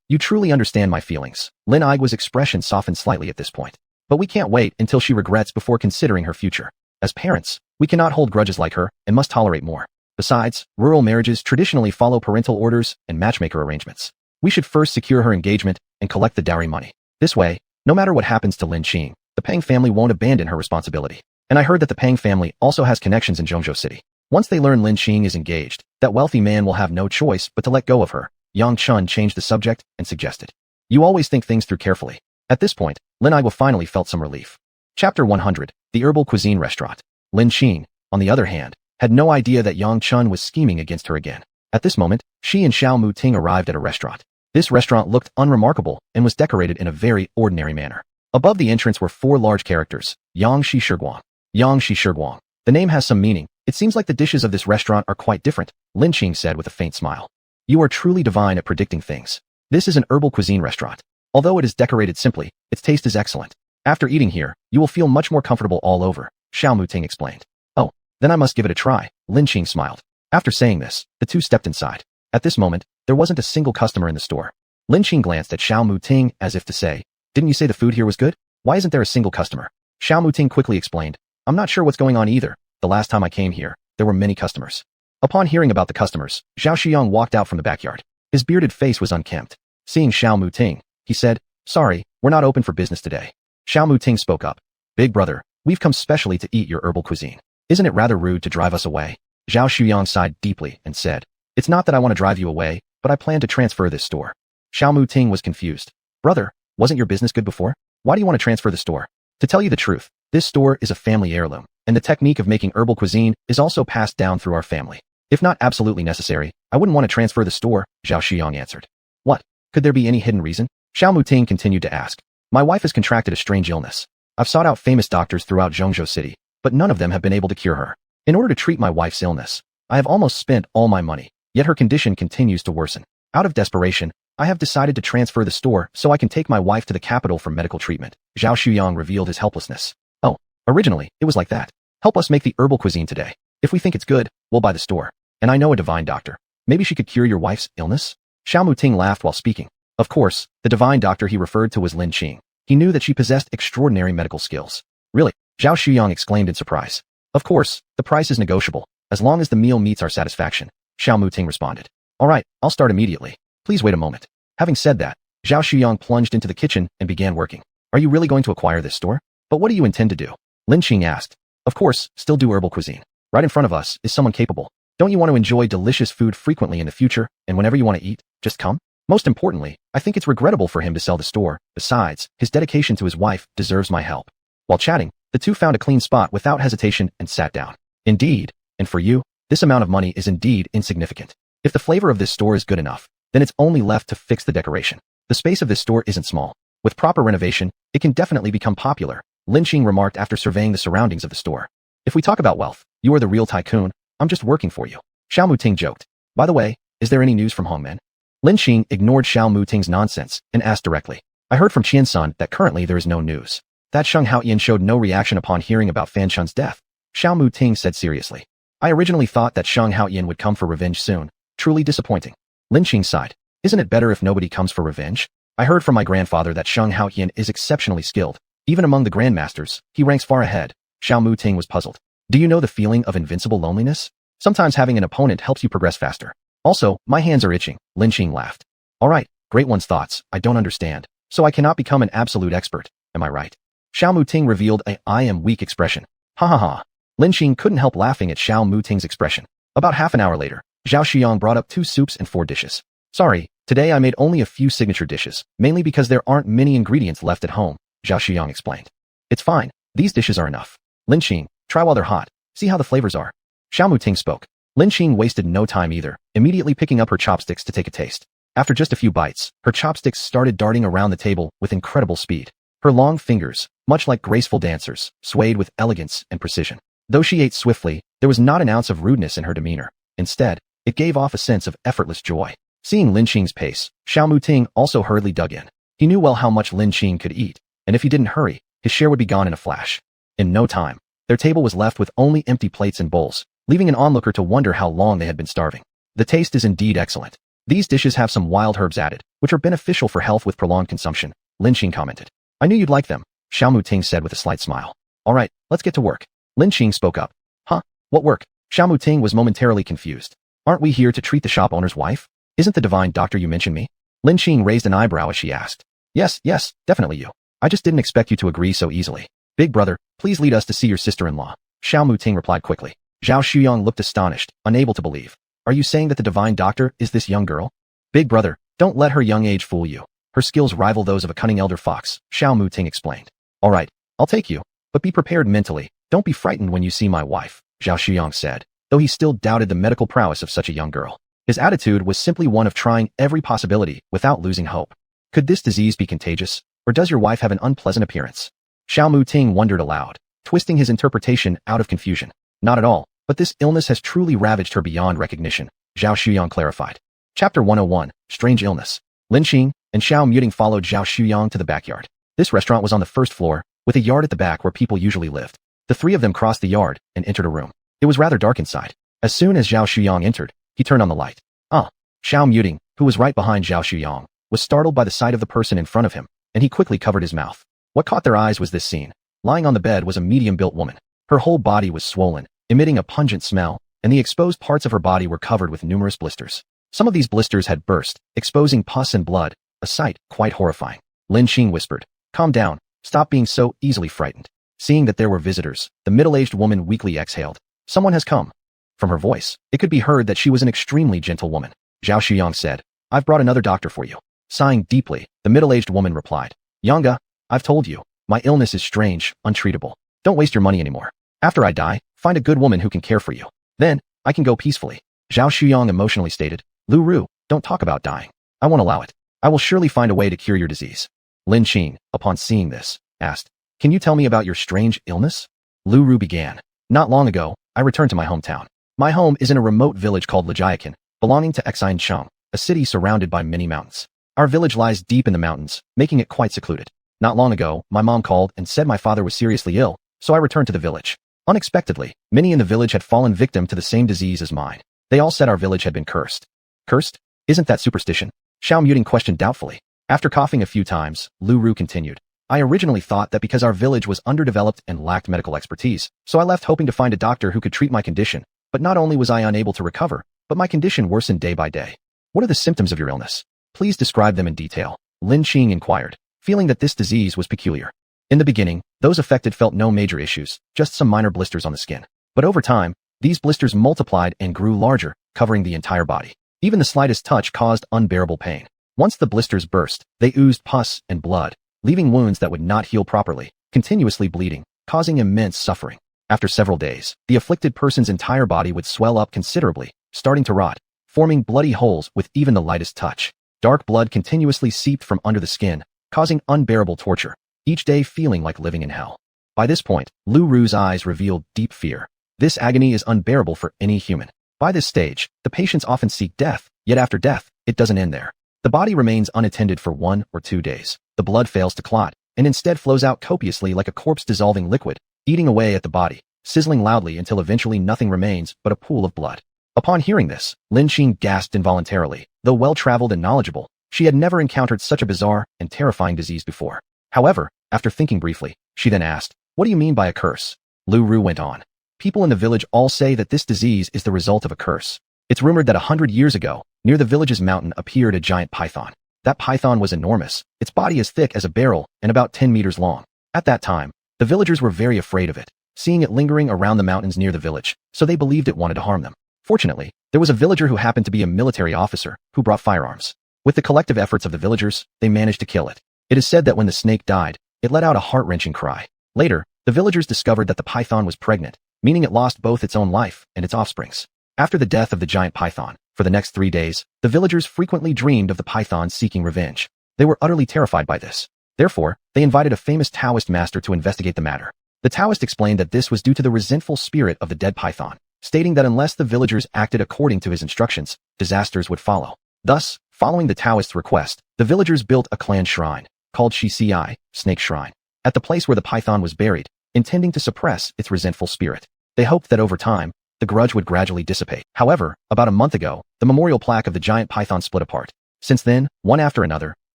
You truly understand my feelings. Lin Igua's expression softened slightly at this point. But we can't wait until she regrets before considering her future. As parents, we cannot hold grudges like her and must tolerate more. Besides, rural marriages traditionally follow parental orders and matchmaker arrangements. We should first secure her engagement and collect the dowry money. This way, no matter what happens to Lin Qing, the Peng family won't abandon her responsibility. And I heard that the Peng family also has connections in Zhongzhou City. Once they learn Lin Qing is engaged, that wealthy man will have no choice but to let go of her. Yang Chun changed the subject and suggested. You always think things through carefully. At this point, Lin Igua finally felt some relief. Chapter 100, The Herbal Cuisine Restaurant. Lin Qing, on the other hand, had no idea that Yang Chun was scheming against her again. At this moment, she and Xiao Muting arrived at a restaurant. This restaurant looked unremarkable and was decorated in a very ordinary manner. Above the entrance were 4 large characters, Yang Shi Shiguang. Yang Shi Shiguang. The name has some meaning. It seems like the dishes of this restaurant are quite different, Lin Qing said with a faint smile. You are truly divine at predicting things. This is an herbal cuisine restaurant. Although it is decorated simply, its taste is excellent. After eating here, you will feel much more comfortable all over, Xiao Muting explained. Oh, then I must give it a try, Lin Qing smiled. After saying this, the two stepped inside. At this moment, there wasn't a single customer in the store. Lin Qing glanced at Xiao Muting as if to say, didn't you say the food here was good? Why isn't there a single customer? Xiao Muting quickly explained, I'm not sure what's going on either. The last time I came here, there were many customers. Upon hearing about the customers, Zhao Xiang walked out from the backyard. His bearded face was unkempt. Seeing Xiao Muting, he said, sorry, we're not open for business today. Xiao Muting spoke up. Big brother, we've come specially to eat your herbal cuisine. Isn't it rather rude to drive us away? Zhao Xiang sighed deeply and said, it's not that I want to drive you away, but I plan to transfer this store. Xiao Muting was confused. Brother, wasn't your business good before? Why do you want to transfer the store? To tell you the truth, this store is a family heirloom, and the technique of making herbal cuisine is also passed down through our family. If not absolutely necessary, I wouldn't want to transfer the store, Zhao Xiang answered. What? Could there be any hidden reason? Xiao Muting continued to ask. My wife has contracted a strange illness. I've sought out famous doctors throughout Zhongzhou City, but none of them have been able to cure her. In order to treat my wife's illness, I have almost spent all my money, yet her condition continues to worsen. Out of desperation, I have decided to transfer the store so I can take my wife to the capital for medical treatment. Zhao Xiang revealed his helplessness. Oh, originally, it was like that. Help us make the herbal cuisine today. If we think it's good, we'll buy the store. And I know a divine doctor. Maybe she could cure your wife's illness? Xiao Muting laughed while speaking. Of course, the divine doctor he referred to was Lin Qing. He knew that she possessed extraordinary medical skills. Really? Zhao Shuyang exclaimed in surprise. Of course, the price is negotiable, as long as the meal meets our satisfaction, Xiao Muting responded. All right, I'll start immediately. Please wait a moment. Having said that, Zhao Shuyang plunged into the kitchen and began working. Are you really going to acquire this store? But what do you intend to do? Lin Qing asked. Of course, still do herbal cuisine. Right in front of us is someone capable. Don't you want to enjoy delicious food frequently in the future, and whenever you want to eat, just come? Most importantly, I think it's regrettable for him to sell the store. Besides, his dedication to his wife deserves my help. While chatting, the two found a clean spot without hesitation and sat down. Indeed, and for you, this amount of money is indeed insignificant. If the flavor of this store is good enough, then it's only left to fix the decoration. The space of this store isn't small. With proper renovation, it can definitely become popular, Lin Qing remarked after surveying the surroundings of the store. If we talk about wealth, you are the real tycoon, I'm just working for you. Xiao Muting joked. By the way, is there any news from Hongmen? Lin Qing ignored Xiao Muting's nonsense and asked directly. I heard from Qian-san that currently there is no news. That Sheng Haoyan showed no reaction upon hearing about Fan Chun's death. Xiao Muting said seriously. I originally thought that Sheng Haoyan would come for revenge soon. Truly disappointing. Lin Qing sighed. Isn't it better if nobody comes for revenge? I heard from my grandfather that Sheng Haoyan is exceptionally skilled. Even among the grandmasters, he ranks far ahead. Xiao Muting was puzzled. Do you know the feeling of invincible loneliness? Sometimes having an opponent helps you progress faster. Also, my hands are itching, Lin Qing laughed. All right, great one's thoughts, I don't understand. So I cannot become an absolute expert, am I right? Xiao Muting revealed a I am weak expression. Ha ha ha. Lin Qing couldn't help laughing at Xiao Muting's expression. About half an hour later, Zhao Shuyang brought up 2 soups and 4 dishes. Sorry, today I made only a few signature dishes, mainly because there aren't many ingredients left at home, Zhao Shuyang explained. It's fine, these dishes are enough. Lin Qing, try while they're hot, see how the flavors are. Xiao Muting spoke. Lin Qing wasted no time either, immediately picking up her chopsticks to take a taste. After just a few bites, her chopsticks started darting around the table with incredible speed. Her long fingers, much like graceful dancers, swayed with elegance and precision. Though she ate swiftly, there was not an ounce of rudeness in her demeanor. Instead, it gave off a sense of effortless joy. Seeing Lin Qing's pace, Xiao Muting also hurriedly dug in. He knew well how much Lin Qing could eat, and if he didn't hurry, his share would be gone in a flash. In no time, their table was left with only empty plates and bowls, leaving an onlooker to wonder how long they had been starving. The taste is indeed excellent. These dishes have some wild herbs added, which are beneficial for health with prolonged consumption, Lin Qing commented. I knew you'd like them, Xiao Muting said with a slight smile. All right, let's get to work. Lin Qing spoke up. Huh? What work? Xiao Muting was momentarily confused. Aren't we here to treat the shop owner's wife? Isn't the divine doctor you mentioned me? Lin Qing raised an eyebrow as she asked. Yes, definitely you. I just didn't expect you to agree so easily. Big brother, please lead us to see your sister-in-law, Xiao Muting replied quickly. Zhao Shuyang looked astonished, unable to believe. Are you saying that the divine doctor is this young girl? Big brother, don't let her young age fool you. Her skills rival those of a cunning elder fox, Xiao Muting explained. All right, I'll take you, but be prepared mentally. Don't be frightened when you see my wife, Zhao Shuyang said, though he still doubted the medical prowess of such a young girl. His attitude was simply one of trying every possibility without losing hope. Could this disease be contagious, or does your wife have an unpleasant appearance? Xiao Muting wondered aloud, twisting his interpretation out of confusion. Not at all, but this illness has truly ravaged her beyond recognition, Zhao Shuyang clarified. Chapter 101, Strange Illness. Lin Qing and Xiao Muting followed Zhao Shuyang to the backyard. This restaurant was on the first floor, with a yard at the back where people usually lived. The three of them crossed the yard and entered a room. It was rather dark inside. As soon as Zhao Shuyang entered, he turned on the light. Xiao Muting, who was right behind Zhao Shuyang, was startled by the sight of the person in front of him, and he quickly covered his mouth. What caught their eyes was this scene. Lying on the bed was a medium-built woman. Her whole body was swollen, emitting a pungent smell, and the exposed parts of her body were covered with numerous blisters. Some of these blisters had burst, exposing pus and blood, a sight quite horrifying. Lin Qing whispered, "Calm down, stop being so easily frightened." Seeing that there were visitors, the middle-aged woman weakly exhaled. Someone has come. From her voice, it could be heard that she was an extremely gentle woman. Zhao Shuyang said, I've brought another doctor for you. Sighing deeply, the middle-aged woman replied, Yanga, I've told you, my illness is strange, untreatable. Don't waste your money anymore. After I die, find a good woman who can care for you. Then, I can go peacefully. Zhao Shuyang emotionally stated, Lu Ru, don't talk about dying. I won't allow it. I will surely find a way to cure your disease. Lin Qing, upon seeing this, asked, Can you tell me about your strange illness? Lu Ru began. Not long ago, I returned to my hometown. My home is in a remote village called Lijiakan, belonging to Exincheng, a city surrounded by many mountains. Our village lies deep in the mountains, making it quite secluded. Not long ago, my mom called and said my father was seriously ill, so I returned to the village. Unexpectedly, many in the village had fallen victim to the same disease as mine. They all said our village had been cursed. Cursed? Isn't that superstition? Xiao Muting questioned doubtfully. After coughing a few times, Lu Ru continued. I originally thought that because our village was underdeveloped and lacked medical expertise, so I left hoping to find a doctor who could treat my condition, but not only was I unable to recover, but my condition worsened day by day. What are the symptoms of your illness? Please describe them in detail, Lin Qing inquired, feeling that this disease was peculiar. In the beginning, those affected felt no major issues, just some minor blisters on the skin. But over time, these blisters multiplied and grew larger, covering the entire body. Even the slightest touch caused unbearable pain. Once the blisters burst, they oozed pus and blood, leaving wounds that would not heal properly, continuously bleeding, causing immense suffering. After several days, the afflicted person's entire body would swell up considerably, starting to rot, forming bloody holes with even the lightest touch. Dark blood continuously seeped from under the skin, causing unbearable torture, each day feeling like living in hell. By this point, Lu Ru's eyes revealed deep fear. This agony is unbearable for any human. By this stage, the patients often seek death, yet after death, it doesn't end there. The body remains unattended for 1 or 2 days. The blood fails to clot, and instead flows out copiously like a corpse-dissolving liquid, eating away at the body, sizzling loudly until eventually nothing remains but a pool of blood. Upon hearing this, Lin Qing gasped involuntarily. Though well-traveled and knowledgeable, she had never encountered such a bizarre and terrifying disease before. However, after thinking briefly, she then asked, "What do you mean by a curse?" Lu Ru went on. "People in the village all say that this disease is the result of a curse. It's rumored that 100 years ago, near the village's mountain appeared a giant python. That python was enormous, its body as thick as a barrel and about 10 meters long. At that time, the villagers were very afraid of it, seeing it lingering around the mountains near the village, so they believed it wanted to harm them. Fortunately, there was a villager who happened to be a military officer who brought firearms. With the collective efforts of the villagers, they managed to kill it. It is said that when the snake died, it let out a heart-wrenching cry. Later, the villagers discovered that the python was pregnant, meaning it lost both its own life and its offspring's. After the death of the giant python, for the next 3 days, the villagers frequently dreamed of the python seeking revenge. They were utterly terrified by this. Therefore, they invited a famous Taoist master to investigate the matter. The Taoist explained that this was due to the resentful spirit of the dead python, stating that unless the villagers acted according to his instructions, disasters would follow. Thus, following the Taoist's request, the villagers built a clan shrine, called Shi Snake Shrine, at the place where the python was buried, intending to suppress its resentful spirit. They hoped that over time, the grudge would gradually dissipate. However, about a month ago, the memorial plaque of the giant python split apart. Since then, one after another,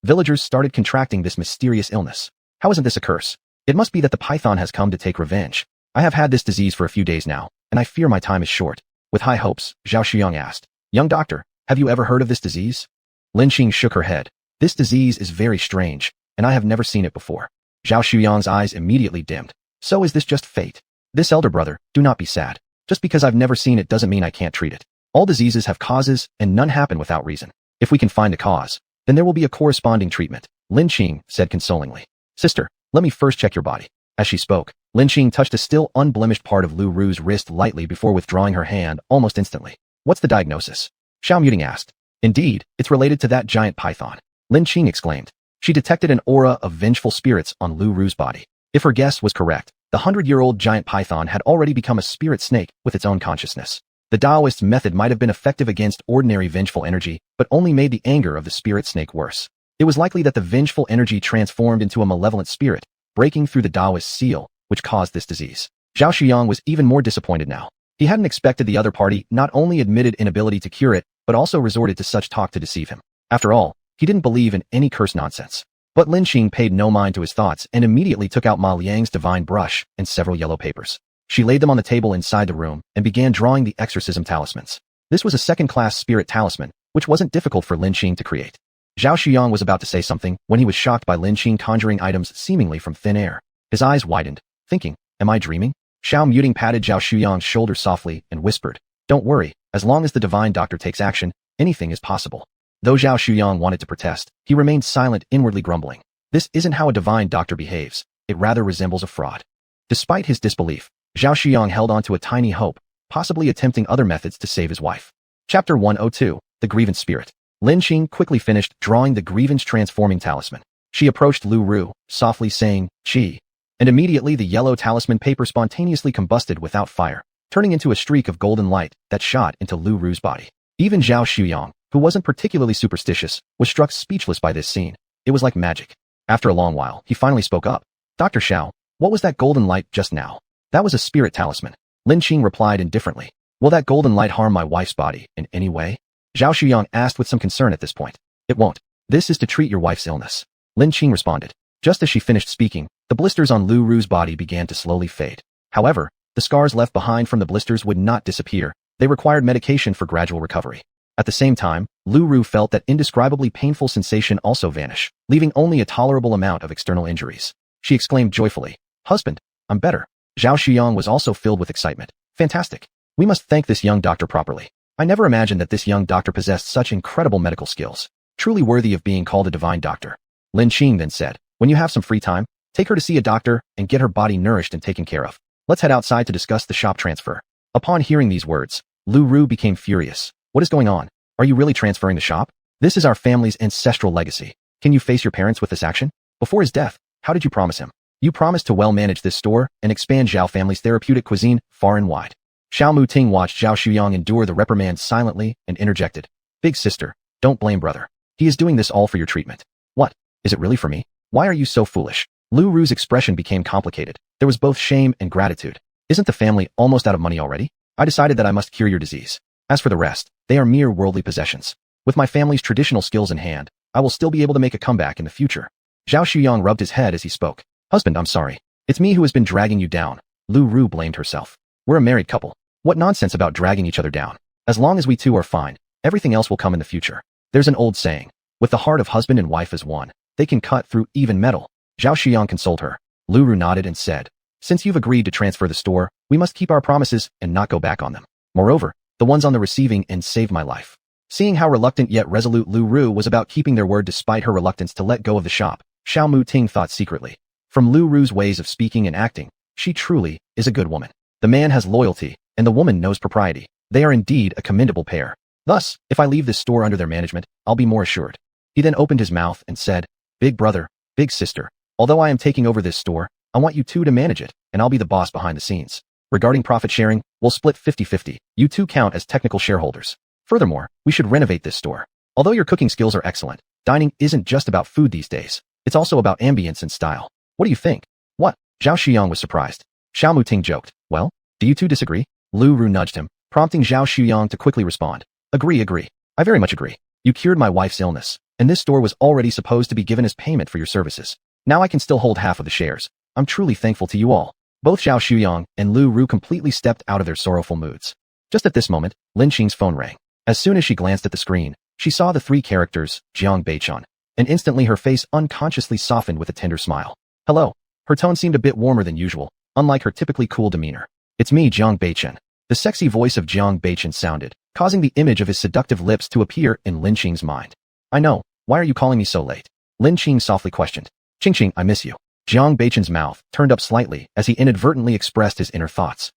villagers started contracting this mysterious illness. How isn't this a curse? It must be that the python has come to take revenge. I have had this disease for a few days now, and I fear my time is short. With high hopes, Zhao Shuyang asked, "Young doctor, have you ever heard of this disease?" Lin Qing shook her head. "This disease is very strange, and I have never seen it before." Zhao Shuyang's eyes immediately dimmed. "So is this just fate? This elder brother, do not be sad. Just because I've never seen it doesn't mean I can't treat it. All diseases have causes, and none happen without reason. If we can find a cause, then there will be a corresponding treatment," Lin Qing said consolingly. "Sister, let me first check your body." As she spoke, Lin Qing touched a still unblemished part of Lu Ru's wrist lightly before withdrawing her hand almost instantly. "What's the diagnosis?" Xiao Muting asked. "Indeed, it's related to that giant python," Lin Qing exclaimed. She detected an aura of vengeful spirits on Lu Ru's body. If her guess was correct, the 100-year-old giant python had already become a spirit snake with its own consciousness. The Taoist's method might have been effective against ordinary vengeful energy, but only made the anger of the spirit snake worse. It was likely that the vengeful energy transformed into a malevolent spirit, breaking through the Taoist's seal, which caused this disease. Zhao Shuyang was even more disappointed now. He hadn't expected the other party not only admitted inability to cure it, but also resorted to such talk to deceive him. After all, he didn't believe in any curse nonsense. But Lin Qing paid no mind to his thoughts and immediately took out Ma Liang's divine brush and several yellow papers. She laid them on the table inside the room and began drawing the exorcism talismans. This was a second-class spirit talisman, which wasn't difficult for Lin Qing to create. Zhao Shuyang was about to say something when he was shocked by Lin Qing conjuring items seemingly from thin air. His eyes widened, thinking, "Am I dreaming?" Xiao Muting patted Zhao Shuyang's shoulder softly and whispered, "Don't worry, as long as the divine doctor takes action, anything is possible." Though Zhao Shuyang wanted to protest, he remained silent, inwardly grumbling. This isn't how a divine doctor behaves. It rather resembles a fraud. Despite his disbelief, Zhao Shuyang held on to a tiny hope, possibly attempting other methods to save his wife. Chapter 102, The Grievance Spirit. Lin Qing quickly finished drawing the grievance transforming talisman. She approached Lu Ru, softly saying, "Qi," and immediately the yellow talisman paper spontaneously combusted without fire, turning into a streak of golden light that shot into Lu Ru's body. Even Zhao Shuyang, who wasn't particularly superstitious, was struck speechless by this scene. It was like magic. After a long while, he finally spoke up. "Dr. Xiao, what was that golden light just now?" "That was a spirit talisman," Lin Qing replied indifferently. "Will that golden light harm my wife's body in any way?" Zhao Shuyang asked with some concern at this point. "It won't. This is to treat your wife's illness," Lin Qing responded. Just as she finished speaking, the blisters on Lu Ru's body began to slowly fade. However, the scars left behind from the blisters would not disappear. They required medication for gradual recovery. At the same time, Lu Ru felt that indescribably painful sensation also vanish, leaving only a tolerable amount of external injuries. She exclaimed joyfully, "Husband, I'm better." Zhao Shuyang was also filled with excitement. "Fantastic. We must thank this young doctor properly. I never imagined that this young doctor possessed such incredible medical skills. Truly worthy of being called a divine doctor." Lin Qing then said, "When you have some free time, take her to see a doctor and get her body nourished and taken care of. Let's head outside to discuss the shop transfer." Upon hearing these words, Lu Ru became furious. "What is going on? Are you really transferring the shop? This is our family's ancestral legacy. Can you face your parents with this action? Before his death, how did you promise him? You promised to well manage this store and expand Zhao family's therapeutic cuisine far and wide." Xiao Muting watched Zhao Shuyang endure the reprimand silently and interjected, "Big sister, don't blame brother. He is doing this all for your treatment." "What? Is it really for me? Why are you so foolish?" Lu Ru's expression became complicated. There was both shame and gratitude. "Isn't the family almost out of money already? I decided that I must cure your disease. As for the rest, they are mere worldly possessions. With my family's traditional skills in hand, I will still be able to make a comeback in the future." Zhao Shuyang rubbed his head as he spoke. "Husband, I'm sorry. It's me who has been dragging you down." Lu Ru blamed herself. "We're a married couple. What nonsense about dragging each other down? As long as we two are fine, everything else will come in the future. There's an old saying, with the heart of husband and wife as one, they can cut through even metal." Zhao Shuyang consoled her. Lu Ru nodded and said, "Since you've agreed to transfer the store, we must keep our promises and not go back on them. Moreover, the ones on the receiving end saved my life." Seeing how reluctant yet resolute Lu Ru was about keeping their word despite her reluctance to let go of the shop, Xiao Muting thought secretly. From Lu Ru's ways of speaking and acting, she truly is a good woman. The man has loyalty, and the woman knows propriety. They are indeed a commendable pair. Thus, if I leave this store under their management, I'll be more assured. He then opened his mouth and said, "Big brother, big sister, although I am taking over this store, I want you two to manage it, and I'll be the boss behind the scenes. Regarding profit sharing, we'll split 50-50. You two count as technical shareholders. Furthermore, we should renovate this store. Although your cooking skills are excellent, dining isn't just about food these days. It's also about ambience and style. What do you think?" "What?" Zhao Shuyang was surprised. Xiao Muting joked, "Well, do you two disagree?" Lu Ru nudged him, prompting Zhao Shuyang to quickly respond. Agree. I very much agree. You cured my wife's illness, and this store was already supposed to be given as payment for your services. Now I can still hold half of the shares. I'm truly thankful to you all." Both Zhao Shuyang and Lu Ru completely stepped out of their sorrowful moods. Just at this moment, Lin Qing's phone rang. As soon as she glanced at the screen, she saw the three characters, Jiang Beichen, and instantly her face unconsciously softened with a tender smile. "Hello." Her tone seemed a bit warmer than usual, unlike her typically cool demeanor. "It's me, Jiang Beichen." The sexy voice of Jiang Beichen sounded, causing the image of his seductive lips to appear in Lin Qing's mind. "I know. Why are you calling me so late?" Lin Qing softly questioned. "Qing, I miss you." Jiang Beichen's mouth turned up slightly as he inadvertently expressed his inner thoughts.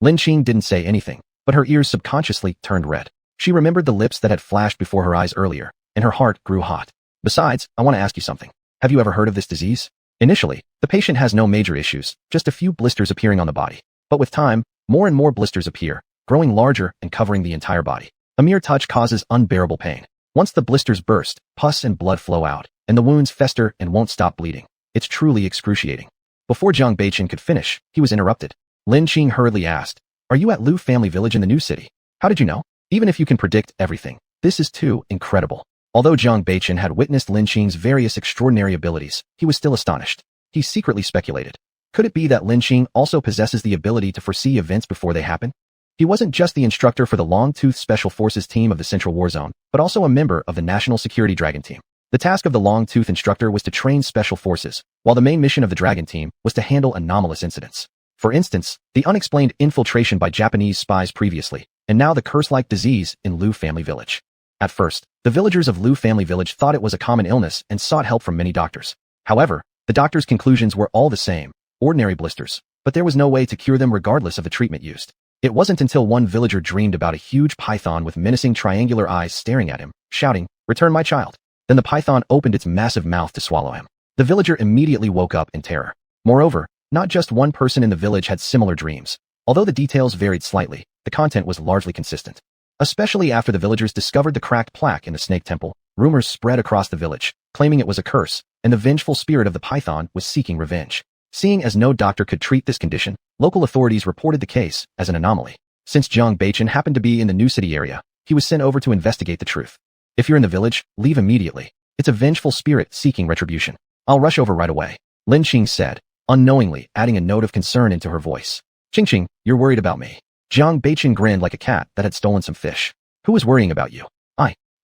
Lin Qing didn't say anything, but her ears subconsciously turned red. She remembered the lips that had flashed before her eyes earlier, and her heart grew hot. "Besides, I want to ask you something. Have you ever heard of this disease?" Initially, the patient has no major issues, just a few blisters appearing on the body. But with time, more and more blisters appear, growing larger and covering the entire body. A mere touch causes unbearable pain. Once the blisters burst, pus and blood flow out, and the wounds fester and won't stop bleeding. It's truly excruciating. Before Jiang Beichen could finish, he was interrupted. Lin Qing hurriedly asked, "Are you at Lu Family Village in the new city? How did you know? Even if you can predict everything, this is too incredible." Although Jiang Beichen had witnessed Lin Qing's various extraordinary abilities, he was still astonished. He secretly speculated. Could it be that Lin Qing also possesses the ability to foresee events before they happen? He wasn't just the instructor for the Long-Tooth Special Forces team of the Central War Zone, but also a member of the National Security Dragon Team. The task of the Long-Tooth instructor was to train special forces, while the main mission of the Dragon Team was to handle anomalous incidents. For instance, the unexplained infiltration by Japanese spies previously, and now the curse-like disease in Lu Family Village. At first, the villagers of Lu Family Village thought it was a common illness and sought help from many doctors. However, the doctors' conclusions were all the same, ordinary blisters, but there was no way to cure them regardless of the treatment used. It wasn't until one villager dreamed about a huge python with menacing triangular eyes staring at him, shouting, "Return my child." Then the python opened its massive mouth to swallow him. The villager immediately woke up in terror. Moreover, not just one person in the village had similar dreams. Although the details varied slightly, the content was largely consistent. Especially after the villagers discovered the cracked plaque in the snake temple, rumors spread across the village, claiming it was a curse, and the vengeful spirit of the python was seeking revenge. Seeing as no doctor could treat this condition, local authorities reported the case as an anomaly. Since Jiang Beichen happened to be in the New City area, he was sent over to investigate the truth. "If you're in the village, leave immediately. It's a vengeful spirit seeking retribution." I'll rush over right away, Lin Qing said, unknowingly adding a note of concern into her voice. Qing, you're worried about me. Jiang Beichen grinned like a cat that had stolen some fish. Who is worrying about you?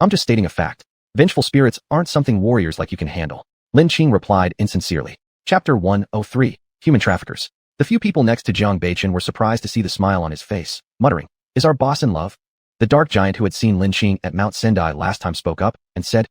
I'm just stating a fact. Vengeful spirits aren't something warriors like you can handle. Lin Qing replied insincerely. Chapter 103. Human Traffickers. The few people next to Jiang Beichen were surprised to see the smile on his face, muttering, "Is our boss in love?" The dark giant who had seen Lin Qing at Mount Sendai last time spoke up and said,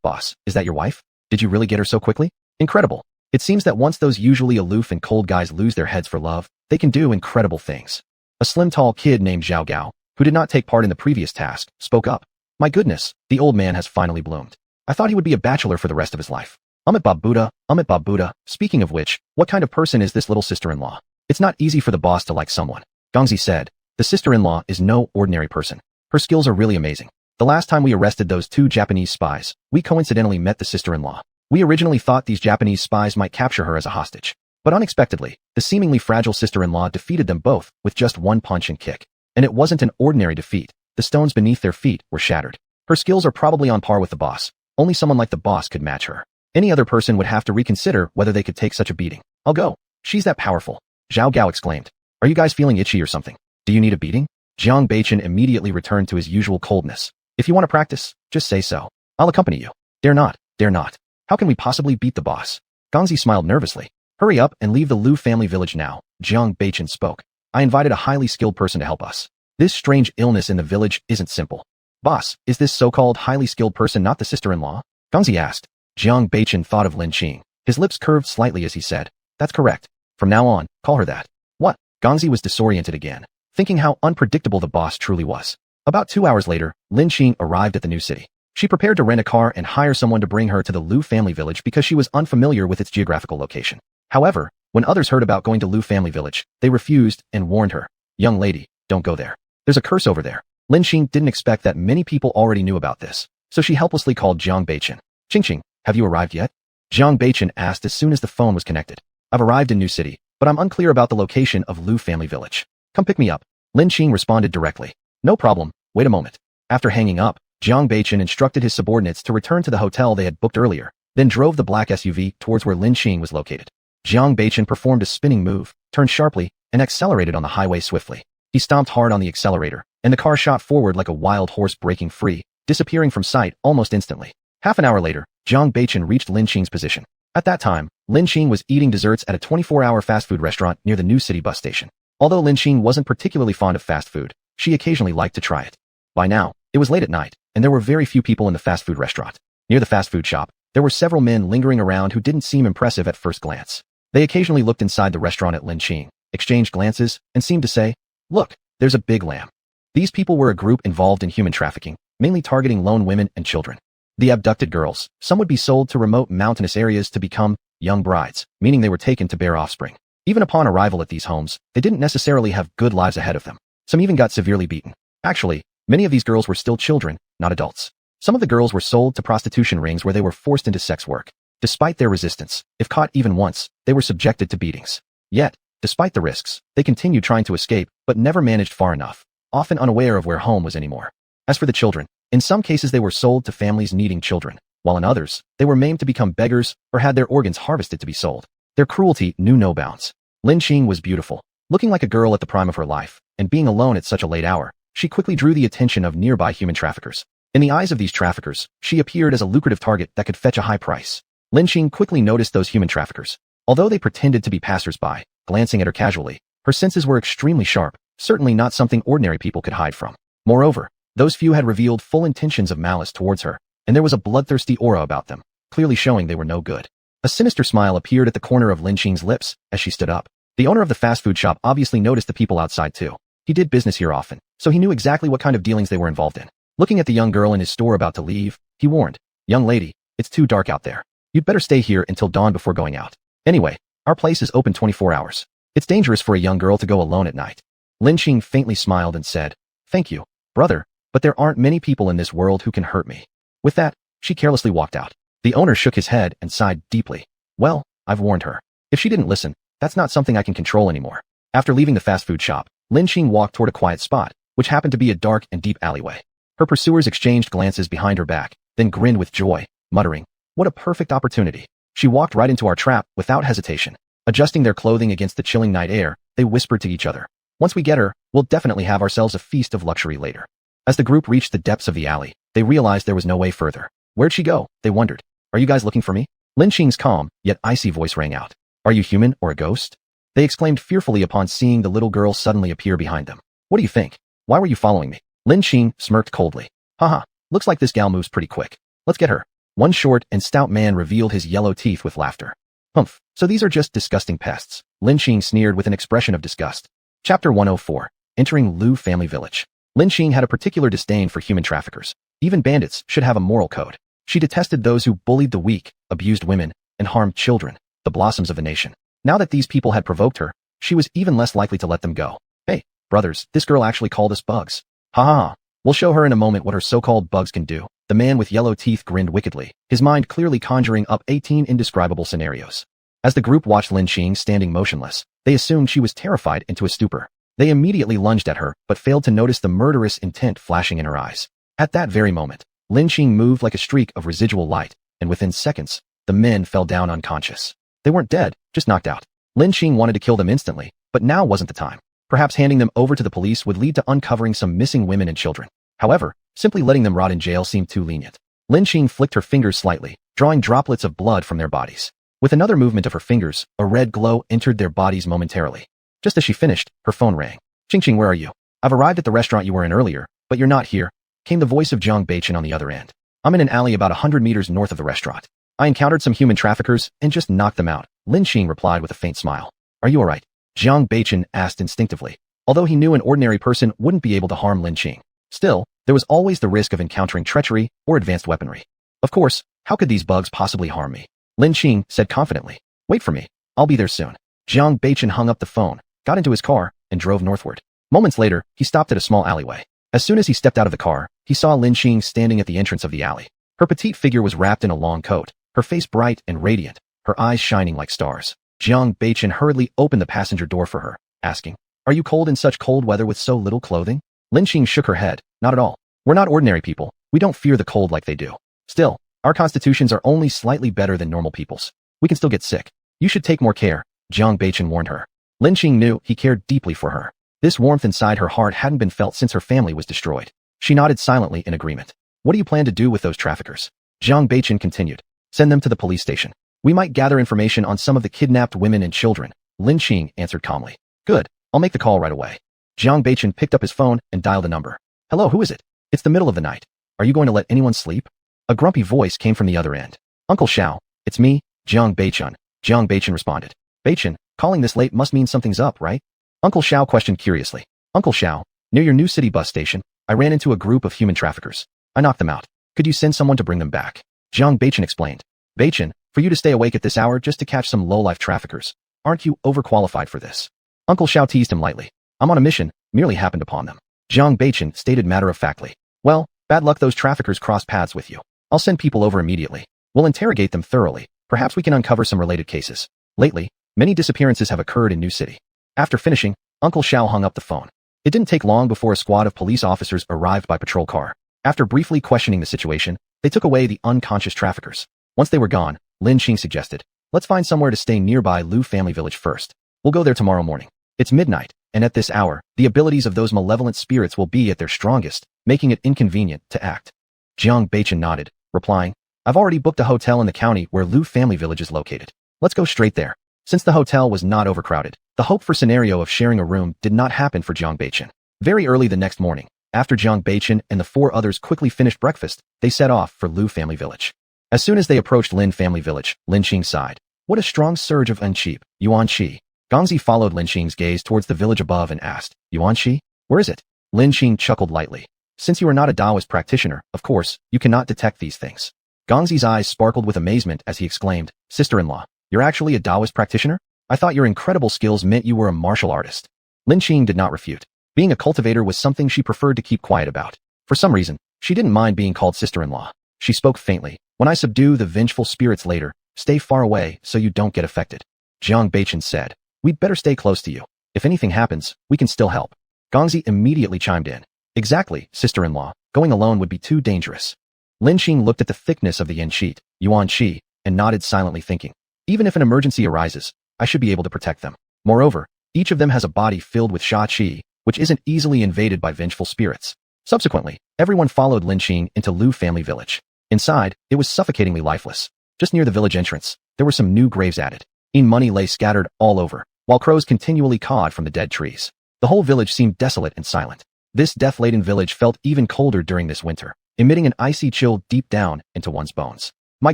Boss, is that your wife? Did you really get her so quickly? Incredible. It seems that once those usually aloof and cold guys lose their heads for love, they can do incredible things." A slim tall kid named Zhao Gao, who did not take part in the previous task, spoke up. "My goodness, the old man has finally bloomed. I thought he would be a bachelor for the rest of his life. Amit Bob Buddha. Speaking of which, what kind of person is this little sister-in-law? It's not easy for the boss to like someone." Gongzi said. "The sister-in-law is no ordinary person. Her skills are really amazing. The last time we arrested those 2 Japanese spies, we coincidentally met the sister-in-law. We originally thought these Japanese spies might capture her as a hostage. But unexpectedly, the seemingly fragile sister-in-law defeated them both with just one punch and kick. And it wasn't an ordinary defeat. The stones beneath their feet were shattered. Her skills are probably on par with the boss. Only someone like the boss could match her. Any other person would have to reconsider whether they could take such a beating. I'll go. She's that powerful." Zhao Gao exclaimed. "Are you guys feeling itchy or something? Do you need a beating?" Jiang Beichen immediately returned to his usual coldness. "If you want to practice, just say so. I'll accompany you." Dare not. How can we possibly beat the boss?" Gongzi smiled nervously. "Hurry up and leave the Lin family village now," Jiang Beichen spoke. "I invited a highly skilled person to help us. This strange illness in the village isn't simple." "Boss, is this so-called highly skilled person not the sister-in-law?" Gongzi asked. Jiang Beichen thought of Lin Qing. His lips curved slightly as he said, "That's correct. From now on, call her that." "What?" Gongzi was disoriented again, thinking how unpredictable the boss truly was. About 2 hours later, Lin Qing arrived at the new city. She prepared to rent a car and hire someone to bring her to the Lin family village because she was unfamiliar with its geographical location. However, when others heard about going to Lin family village, they refused and warned her, "Young lady, don't go there. There's a curse over there." Lin Qing didn't expect that many people already knew about this, so she helplessly called Jiang Beichen. Qing, have you arrived yet?" Jiang Beichen asked as soon as the phone was connected. "I've arrived in New City, but I'm unclear about the location of Lin family village. Come pick me up." Lin Qing responded directly. "No problem, wait a moment." After hanging up, Jiang Beichen instructed his subordinates to return to the hotel they had booked earlier, then drove the black SUV towards where Lin Qing was located. Jiang Beichen performed a spinning move, turned sharply, and accelerated on the highway swiftly. He stomped hard on the accelerator, and the car shot forward like a wild horse breaking free, disappearing from sight almost instantly. Half an hour later, Jiang Beichen reached Lin Qing's position. At that time, Lin Qing was eating desserts at a 24-hour fast food restaurant near the New City bus station. Although Lin Qing wasn't particularly fond of fast food, she occasionally liked to try it. By now, it was late at night, and there were very few people in the fast food restaurant. Near the fast food shop, there were several men lingering around who didn't seem impressive at first glance. They occasionally looked inside the restaurant at Lin Qing, exchanged glances, and seemed to say, "Look, there's a big lamb." These people were a group involved in human trafficking, mainly targeting lone women and children. The abducted girls, some would be sold to remote mountainous areas to become young brides, meaning they were taken to bear offspring. Even upon arrival at these homes, they didn't necessarily have good lives ahead of them. Some even got severely beaten. Actually, many of these girls were still children, not adults. Some of the girls were sold to prostitution rings where they were forced into sex work. Despite their resistance, if caught even once, they were subjected to beatings. Yet, despite the risks, they continued trying to escape, but never managed far enough, often unaware of where home was anymore. As for the children, in some cases they were sold to families needing children, while in others, they were maimed to become beggars or had their organs harvested to be sold. Their cruelty knew no bounds. Lin Qing was beautiful, looking like a girl at the prime of her life, and being alone at such a late hour, she quickly drew the attention of nearby human traffickers. In the eyes of these traffickers, she appeared as a lucrative target that could fetch a high price. Lin Qing quickly noticed those human traffickers. Although they pretended to be passers-by, glancing at her casually, her senses were extremely sharp, certainly not something ordinary people could hide from. Moreover, those few had revealed full intentions of malice towards her, and there was a bloodthirsty aura about them, clearly showing they were no good. A sinister smile appeared at the corner of Lin Qing's lips as she stood up. The owner of the fast food shop obviously noticed the people outside too. He did business here often, so he knew exactly what kind of dealings they were involved in. Looking at the young girl in his store about to leave, he warned, "Young lady, it's too dark out there. You'd better stay here until dawn before going out. Anyway, our place is open 24 hours. It's dangerous for a young girl to go alone at night." Lin Qing faintly smiled and said, "Thank you, brother, but there aren't many people in this world who can hurt me." With that, she carelessly walked out. The owner shook his head and sighed deeply. "Well, I've warned her. If she didn't listen, that's not something I can control anymore." After leaving the fast food shop, Lin Qing walked toward a quiet spot, which happened to be a dark and deep alleyway. Her pursuers exchanged glances behind her back, then grinned with joy, muttering, "What a perfect opportunity." She walked right into our trap without hesitation. Adjusting their clothing against the chilling night air, they whispered to each other. Once we get her, we'll definitely have ourselves a feast of luxury later. As the group reached the depths of the alley, they realized there was no way further. Where'd she go? They wondered. Are you guys looking for me? Lin Qing's calm, yet icy voice rang out. Are you human or a ghost? They exclaimed fearfully upon seeing the little girl suddenly appear behind them. What do you think? Why were you following me? Lin Qing smirked coldly. Haha, looks like this gal moves pretty quick. Let's get her. One short and stout man revealed his yellow teeth with laughter. Humph, so these are just disgusting pests. Lin Qing sneered with an expression of disgust. Chapter 104. Entering Lu Family Village. Lin Qing had a particular disdain for human traffickers. Even bandits should have a moral code. She detested those who bullied the weak, abused women, and harmed children, the blossoms of the nation. Now that these people had provoked her, she was even less likely to let them go. Hey, brothers, this girl actually called us bugs. Ha ha ha. We'll show her in a moment what her so-called bugs can do. The man with yellow teeth grinned wickedly, his mind clearly conjuring up 18 indescribable scenarios. As the group watched Lin Qing standing motionless, they assumed she was terrified into a stupor. They immediately lunged at her, but failed to notice the murderous intent flashing in her eyes. At that very moment, Lin Qing moved like a streak of residual light, and within seconds, the men fell down unconscious. They weren't dead, just knocked out. Lin Qing wanted to kill them instantly, but now wasn't the time. Perhaps handing them over to the police would lead to uncovering some missing women and children. However, simply letting them rot in jail seemed too lenient. Lin Qing flicked her fingers slightly, drawing droplets of blood from their bodies. With another movement of her fingers, a red glow entered their bodies momentarily. Just as she finished, her phone rang. Qing, where are you? I've arrived at the restaurant you were in earlier, but you're not here, came the voice of Jiang Family on the other end. I'm in an alley about 100 meters north of the restaurant. I encountered some human traffickers and just knocked them out, Lin Qing replied with a faint smile. Are you alright? Jiang Family asked instinctively. Although he knew an ordinary person wouldn't be able to harm Lin Qing. Still, there was always the risk of encountering treachery or advanced weaponry. Of course, how could these bugs possibly harm me? Lin Qing said confidently. Wait for me. I'll be there soon. Jiang Family hung up the phone, got into his car, and drove northward. Moments later, he stopped at a small alleyway. As soon as he stepped out of the car, he saw Lin Qing standing at the entrance of the alley. Her petite figure was wrapped in a long coat, her face bright and radiant, her eyes shining like stars. Jiang Family hurriedly opened the passenger door for her, asking, Are you cold in such cold weather with so little clothing? Lin Qing shook her head. Not at all. We're not ordinary people. We don't fear the cold like they do. Still, our constitutions are only slightly better than normal people's. We can still get sick. You should take more care, Jiang Family warned her. Lin Qing knew he cared deeply for her. This warmth inside her heart hadn't been felt since her family was destroyed. She nodded silently in agreement. What do you plan to do with those traffickers? Jiang Family continued. Send them to the police station. We might gather information on some of the kidnapped women and children, Lin Qing answered calmly. Good, I'll make the call right away. Jiang Family picked up his phone and dialed the number. Hello, who is it? It's the middle of the night. Are you going to let anyone sleep? A grumpy voice came from the other end. Uncle Xiao, it's me, Jiang Family. Jiang Family responded. Bachan, calling this late must mean something's up, right? Uncle Xiao questioned curiously. Uncle Xiao, near your new city bus station, I ran into a group of human traffickers. I knocked them out. Could you send someone to bring them back? Jiang Family explained. Bachan, for you to stay awake at this hour just to catch some low-life traffickers. Aren't you overqualified for this? Uncle Xiao teased him lightly. I'm on a mission, merely happened upon them. Jiang Family stated matter-of-factly. Well, bad luck those traffickers crossed paths with you. I'll send people over immediately. We'll interrogate them thoroughly. Perhaps we can uncover some related cases. Lately, many disappearances have occurred in New City. After finishing, Uncle Xiao hung up the phone. It didn't take long before a squad of police officers arrived by patrol car. After briefly questioning the situation, they took away the unconscious traffickers. Once they were gone, Lin Qing suggested, let's find somewhere to stay nearby Lu Family Village first. We'll go there tomorrow morning. It's midnight, and at this hour, the abilities of those malevolent spirits will be at their strongest, making it inconvenient to act. Jiang Family nodded, replying, I've already booked a hotel in the county where Lu Family Village is located. Let's go straight there. Since the hotel was not overcrowded, the hoped-for scenario of sharing a room did not happen for Jiang Family. Very early the next morning, after Jiang Family and the four others quickly finished breakfast, they set off for Lu Family Village. As soon as they approached Lin Family Village, Lin Qing sighed. What a strong surge of uncheap, Yuan Qi. Gongzi followed Lin Qing's gaze towards the village above and asked, Yuan Qi? Where is it? Lin Qing chuckled lightly. Since you are not a Taoist practitioner, of course, you cannot detect these things. Gongzi's eyes sparkled with amazement as he exclaimed, Sister-in-law, you're actually a Taoist practitioner? I thought your incredible skills meant you were a martial artist. Lin Qing did not refute. Being a cultivator was something she preferred to keep quiet about. For some reason, she didn't mind being called sister-in-law. She spoke faintly. When I subdue the vengeful spirits later, stay far away so you don't get affected. Jiang Family said. We'd better stay close to you. If anything happens, we can still help. Gongzi immediately chimed in. Exactly, sister-in-law. Going alone would be too dangerous. Lin Qing looked at the thickness of the yen sheet. Yuan Qi, and nodded silently thinking. Even if an emergency arises, I should be able to protect them. Moreover, each of them has a body filled with sha qi, which isn't easily invaded by vengeful spirits. Subsequently, everyone followed Lin into Lin Family village. Inside, it was suffocatingly lifeless. Just near the village entrance, there were some new graves added. Money lay scattered all over, while crows continually cawed from the dead trees. The whole village seemed desolate and silent. This death-laden village felt even colder during this winter, emitting an icy chill deep down into one's bones. My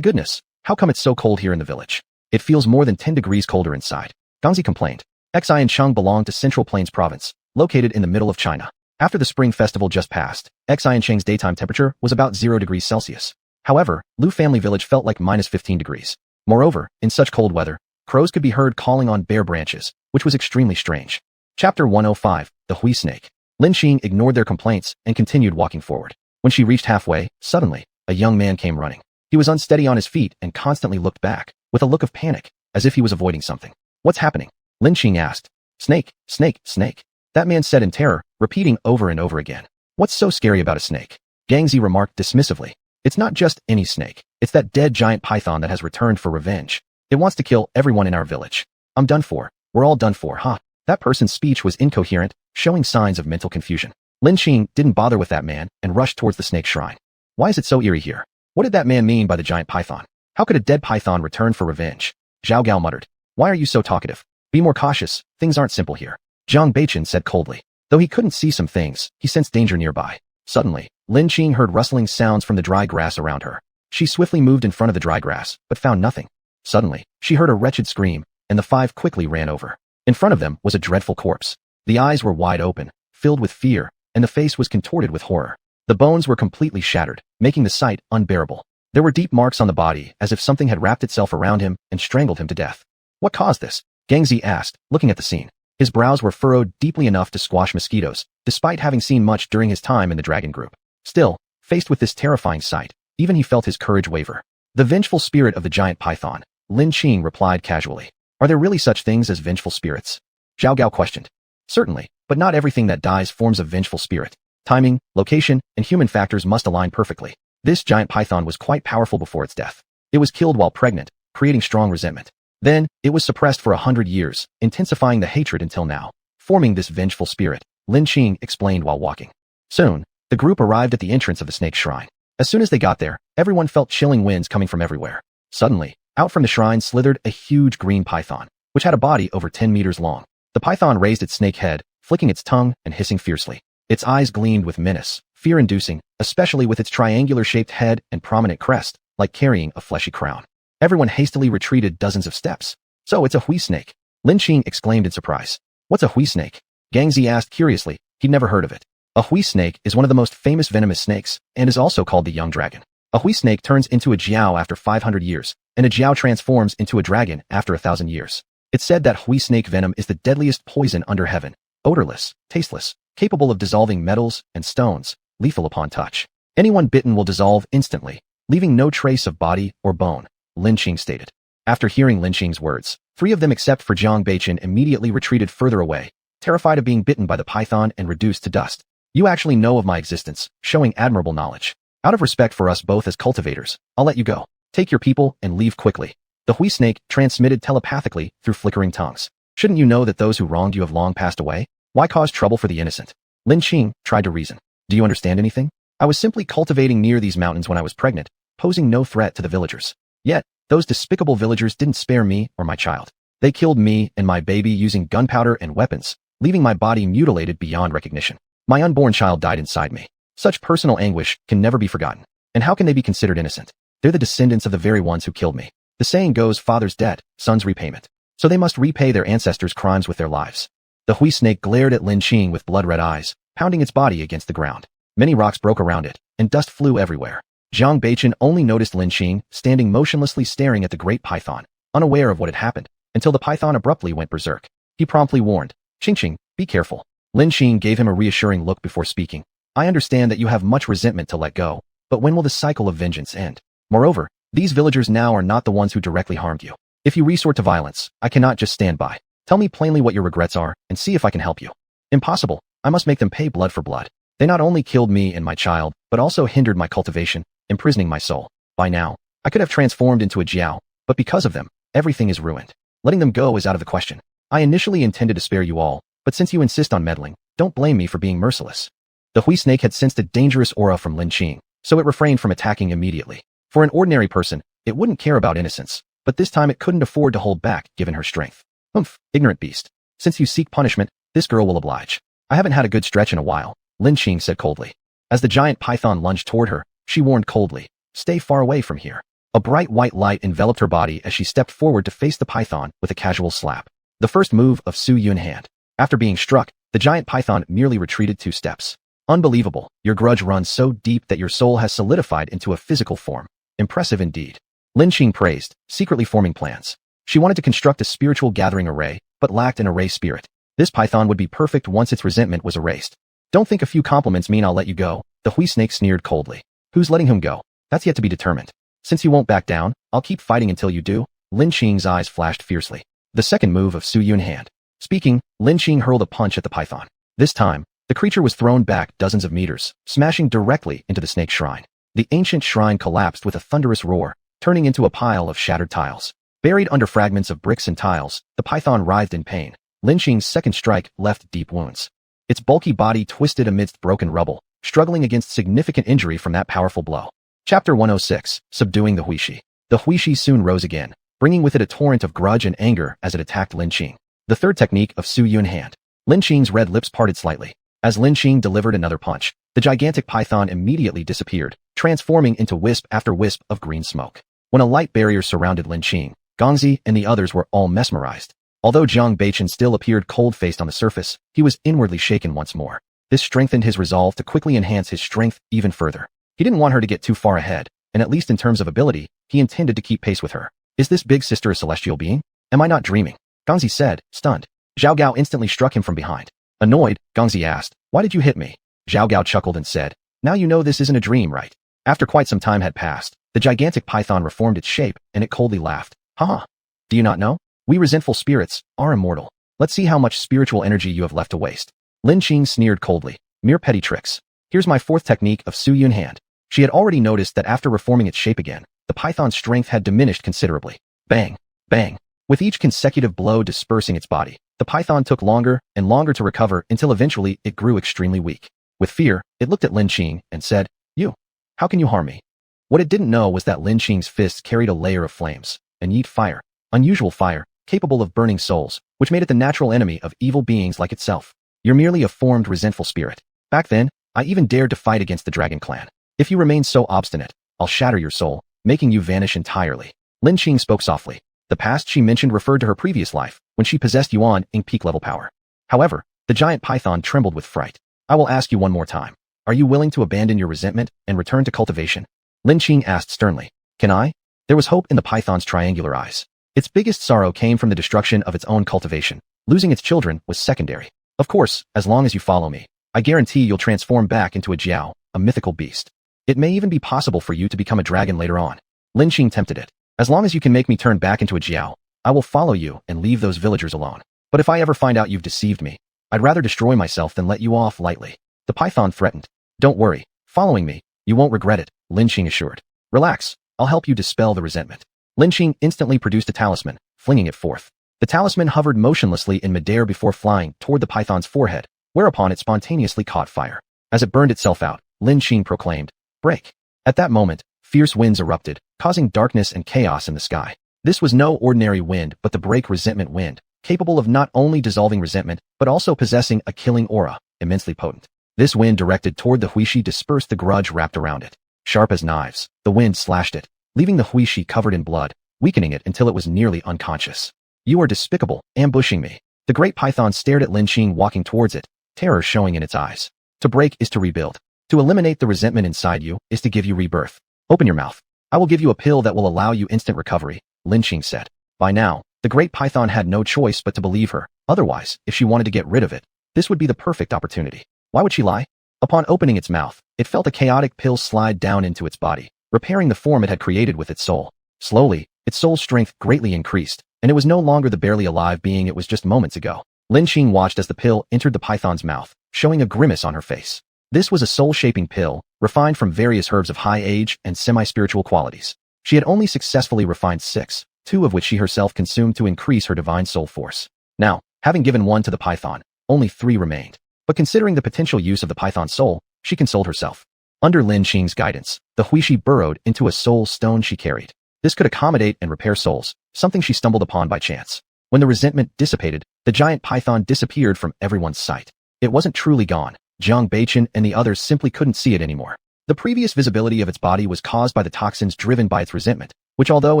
goodness, how come it's so cold here in the village? It feels more than 10 degrees colder inside. Gangzi complained. Xi and Cheng belonged to Central Plains Province, located in the middle of China. After the spring festival just passed, Xi and Cheng's daytime temperature was about 0 degrees Celsius. However, Lin Family village felt like minus 15 degrees. Moreover, in such cold weather, crows could be heard calling on bare branches, which was extremely strange. Chapter 105, The Hui Snake. Lin ignored their complaints and continued walking forward. When she reached halfway, suddenly, a young man came running. He was unsteady on his feet and constantly looked back, with a look of panic, as if he was avoiding something. What's happening? Lin asked. Snake, snake, snake. That man said in terror, repeating over and over again. What's so scary about a snake? Gangzi remarked dismissively. It's not just any snake. It's that dead giant python that has returned for revenge. It wants to kill everyone in our village. I'm done for. We're all done for, huh? That person's speech was incoherent, showing signs of mental confusion. Lin didn't bother with that man and rushed towards the snake shrine. Why is it so eerie here? What did that man mean by the giant python? How could a dead python return for revenge? Zhao Gao muttered. Why are you so talkative? Be more cautious, things aren't simple here. Jiang Baichen said coldly. Though he couldn't see some things, he sensed danger nearby. Suddenly, Lin heard rustling sounds from the dry grass around her. She swiftly moved in front of the dry grass, but found nothing. Suddenly, she heard a wretched scream, and the five quickly ran over. In front of them was a dreadful corpse. The eyes were wide open, filled with fear, and the face was contorted with horror. The bones were completely shattered, making the sight unbearable. There were deep marks on the body, as if something had wrapped itself around him and strangled him to death. What caused this? Gangzi asked, looking at the scene. His brows were furrowed deeply enough to squash mosquitoes, despite having seen much during his time in the dragon group. Still, faced with this terrifying sight, even he felt his courage waver. The vengeful spirit of the giant python, Lin replied casually. Are there really such things as vengeful spirits? Zhao Gao questioned. Certainly, but not everything that dies forms a vengeful spirit. Timing, location, and human factors must align perfectly. This giant python was quite powerful before its death. It was killed while pregnant, creating strong resentment. Then, it was suppressed for 100 years, intensifying the hatred until now, forming this vengeful spirit, Lin explained while walking. Soon, the group arrived at the entrance of the snake shrine. As soon as they got there, everyone felt chilling winds coming from everywhere. Suddenly, out from the shrine slithered a huge green python, which had a body over 10 meters long. The python raised its snake head, flicking its tongue and hissing fiercely. Its eyes gleamed with menace, fear-inducing, especially with its triangular-shaped head and prominent crest, like carrying a fleshy crown. Everyone hastily retreated dozens of steps. So it's a hui snake. Lin exclaimed in surprise. What's a hui snake? Gangzi asked curiously. He'd never heard of it. A hui snake is one of the most famous venomous snakes, and is also called the young dragon. A hui snake turns into a jiao after 500 years, and a jiao transforms into a dragon after 1,000 years. It's said that hui snake venom is the deadliest poison under heaven, odorless, tasteless, capable of dissolving metals and stones, lethal upon touch. Anyone bitten will dissolve instantly, leaving no trace of body or bone, Lin stated. After hearing Lin words, 3 of them except for Jiang Baichen immediately retreated further away, terrified of being bitten by the python and reduced to dust. You actually know of my existence, showing admirable knowledge. Out of respect for us both as cultivators, I'll let you go. Take your people and leave quickly. The hui snake transmitted telepathically through flickering tongues. Shouldn't you know that those who wronged you have long passed away? Why cause trouble for the innocent? Lin tried to reason. Do you understand anything? I was simply cultivating near these mountains when I was pregnant, posing no threat to the villagers. Yet, those despicable villagers didn't spare me or my child. They killed me and my baby using gunpowder and weapons, leaving my body mutilated beyond recognition. My unborn child died inside me. Such personal anguish can never be forgotten. And how can they be considered innocent? They're the descendants of the very ones who killed me. The saying goes, father's debt, son's repayment. So they must repay their ancestors' crimes with their lives. The hui snake glared at Lin with blood-red eyes, pounding its body against the ground. Many rocks broke around it, and dust flew everywhere. Jiang Baichen only noticed Lin standing motionlessly staring at the great python, unaware of what had happened, until the python abruptly went berserk. He promptly warned, Qing, be careful. Lin gave him a reassuring look before speaking. I understand that you have much resentment to let go, but when will the cycle of vengeance end? Moreover, these villagers now are not the ones who directly harmed you. If you resort to violence, I cannot just stand by. Tell me plainly what your regrets are, and see if I can help you. Impossible. I must make them pay blood for blood. They not only killed me and my child, but also hindered my cultivation, imprisoning my soul. By now, I could have transformed into a jiao, but because of them, everything is ruined. Letting them go is out of the question. I initially intended to spare you all, but since you insist on meddling, don't blame me for being merciless. The Hui snake had sensed a dangerous aura from Lin Qing, so it refrained from attacking immediately. For an ordinary person, it wouldn't care about innocence, but this time it couldn't afford to hold back given her strength. Humph, ignorant beast. Since you seek punishment, this girl will oblige. I haven't had a good stretch in a while, Lin Qing said coldly. As the giant python lunged toward her, she warned coldly, stay far away from here. A bright white light enveloped her body as she stepped forward to face the python with a casual slap. The first move of Su Yun hand. After being struck, the giant python merely retreated 2 steps. Unbelievable, your grudge runs so deep that your soul has solidified into a physical form. Impressive indeed. Lin Qing praised, secretly forming plans. She wanted to construct a spiritual gathering array, but lacked an array spirit. This python would be perfect once its resentment was erased. Don't think a few compliments mean I'll let you go, the Hui snake sneered coldly. Who's letting him go? That's yet to be determined. Since you won't back down, I'll keep fighting until you do. Lin Qing's eyes flashed fiercely. The second move of Su Yun hand. Speaking, Lin Qing hurled a punch at the python. This time, the creature was thrown back dozens of meters, smashing directly into the snake's shrine. The ancient shrine collapsed with a thunderous roar, turning into a pile of shattered tiles. Buried under fragments of bricks and tiles, the python writhed in pain. Lin Qing's second strike left deep wounds. Its bulky body twisted amidst broken rubble, struggling against significant injury from that powerful blow. Chapter 106, Subduing the Huishi. The Huishi soon rose again, bringing with it a torrent of grudge and anger as it attacked Lin Qing. The third technique of Su Yun hand. Lin Qing's red lips parted slightly. As Lin Qing delivered another punch, the gigantic python immediately disappeared, transforming into wisp after wisp of green smoke. When a light barrier surrounded Lin Qing, Gongzi and the others were all mesmerized. Although Jiang Beichen still appeared cold-faced on the surface, he was inwardly shaken once more. This strengthened his resolve to quickly enhance his strength even further. He didn't want her to get too far ahead, and at least in terms of ability, he intended to keep pace with her. Is this big sister a celestial being? Am I not dreaming? Gongzi said, stunned. Zhao Gao instantly struck him from behind. Annoyed, Gongzi asked, why did you hit me? Zhao Gao chuckled and said, now you know this isn't a dream, right? After quite some time had passed, the gigantic python reformed its shape, and it coldly laughed. Haha. Do you not know? We resentful spirits are immortal. Let's see how much spiritual energy you have left to waste. Lin Qing sneered coldly. Mere petty tricks. Here's my fourth technique of Su Yun hand. She had already noticed that after reforming its shape again, the python's strength had diminished considerably. Bang, bang. With each consecutive blow dispersing its body, the python took longer and longer to recover until eventually it grew extremely weak. With fear, it looked at Lin Qing and said, you, how can you harm me? What it didn't know was that Lin Qing's fists carried a layer of flames, and yeet fire, unusual fire, capable of burning souls, which made it the natural enemy of evil beings like itself. You're merely a formed resentful spirit. Back then, I even dared to fight against the Dragon Clan. If you remain so obstinate, I'll shatter your soul, making you vanish entirely. Lin Qing spoke softly. The past she mentioned referred to her previous life, when she possessed Yuan in peak level power. However, the giant python trembled with fright. I will ask you one more time. Are you willing to abandon your resentment and return to cultivation? Lin Qing asked sternly. Can I? There was hope in the python's triangular eyes. Its biggest sorrow came from the destruction of its own cultivation. Losing its children was secondary. Of course, as long as you follow me, I guarantee you'll transform back into a jiao, a mythical beast. It may even be possible for you to become a dragon later on. Lin Qing tempted it. As long as you can make me turn back into a jiao, I will follow you and leave those villagers alone. But if I ever find out you've deceived me, I'd rather destroy myself than let you off lightly. The python threatened. Don't worry, following me, you won't regret it, Lin Qing assured. Relax, I'll help you dispel the resentment. Lin Qing instantly produced a talisman, flinging it forth. The talisman hovered motionlessly in midair before flying toward the python's forehead, whereupon it spontaneously caught fire. As it burned itself out, Lin Qing proclaimed, break. At that moment, fierce winds erupted, causing darkness and chaos in the sky. This was no ordinary wind but the break resentment wind, capable of not only dissolving resentment, but also possessing a killing aura, immensely potent. This wind directed toward the Huishi dispersed the grudge wrapped around it. Sharp as knives, the wind slashed it, leaving the Huishi covered in blood, weakening it until it was nearly unconscious. You are despicable, ambushing me. The great python stared at Lin Qing walking towards it, terror showing in its eyes. To break is to rebuild. To eliminate the resentment inside you is to give you rebirth. Open your mouth. I will give you a pill that will allow you instant recovery, Lin Qing said. By now, the great python had no choice but to believe her. Otherwise, if she wanted to get rid of it, this would be the perfect opportunity. Why would she lie? Upon opening its mouth, it felt a chaotic pill slide down into its body, repairing the form it had created with its soul. Slowly, its soul's strength greatly increased, and it was no longer the barely alive being it was just moments ago. Lin Qing watched as the pill entered the python's mouth, showing a grimace on her face. This was a soul-shaping pill, refined from various herbs of high age and semi-spiritual qualities. She had only successfully refined 6, 2 of which she herself consumed to increase her divine soul force. Now, having given 1 to the python, only 3 remained. But considering the potential use of the python's soul, she consoled herself. Under Lin Qing's guidance, the huishi burrowed into a soul stone she carried. This could accommodate and repair souls, something she stumbled upon by chance. When the resentment dissipated, the giant python disappeared from everyone's sight. It wasn't truly gone. Jiang Beichen and the others simply couldn't see it anymore. The previous visibility of its body was caused by the toxins driven by its resentment, which although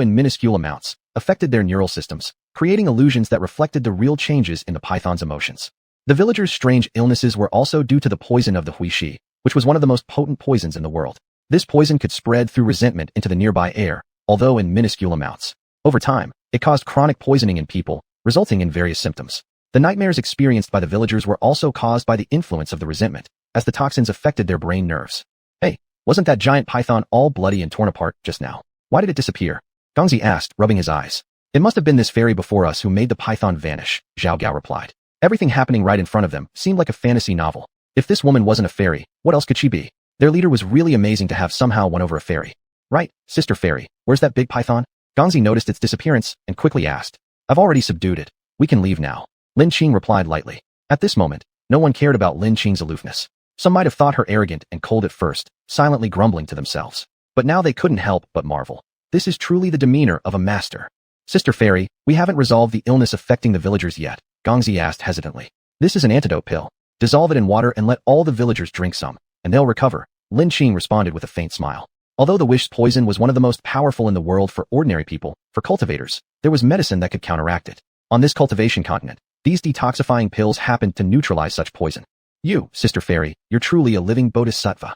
in minuscule amounts, affected their neural systems, creating illusions that reflected the real changes in the python's emotions. The villagers' strange illnesses were also due to the poison of the huishi, which was one of the most potent poisons in the world. This poison could spread through resentment into the nearby air, although in minuscule amounts. Over time, it caused chronic poisoning in people, resulting in various symptoms. The nightmares experienced by the villagers were also caused by the influence of the resentment, as the toxins affected their brain nerves. Hey, wasn't that giant python all bloody and torn apart just now? Why did it disappear? Gongzi asked, rubbing his eyes. It must have been this fairy before us who made the python vanish, Zhao Gao replied. Everything happening right in front of them seemed like a fantasy novel. If this woman wasn't a fairy, what else could she be? Their leader was really amazing to have somehow won over a fairy. Right, sister fairy, where's that big python? Gongzi noticed its disappearance and quickly asked. I've already subdued it. We can leave now. Lin Qing replied lightly. At this moment, no one cared about Lin Qing's aloofness. Some might have thought her arrogant and cold at first, silently grumbling to themselves. But now they couldn't help but marvel. This is truly the demeanor of a master. Sister fairy, we haven't resolved the illness affecting the villagers yet, Gongzi asked hesitantly. This is an antidote pill. Dissolve it in water and let all the villagers drink some, and they'll recover. Lin Qing responded with a faint smile. Although the wish's poison was one of the most powerful in the world for ordinary people, for cultivators, there was medicine that could counteract it. On this cultivation continent, these detoxifying pills happened to neutralize such poison. You, sister fairy, you're truly a living bodhisattva.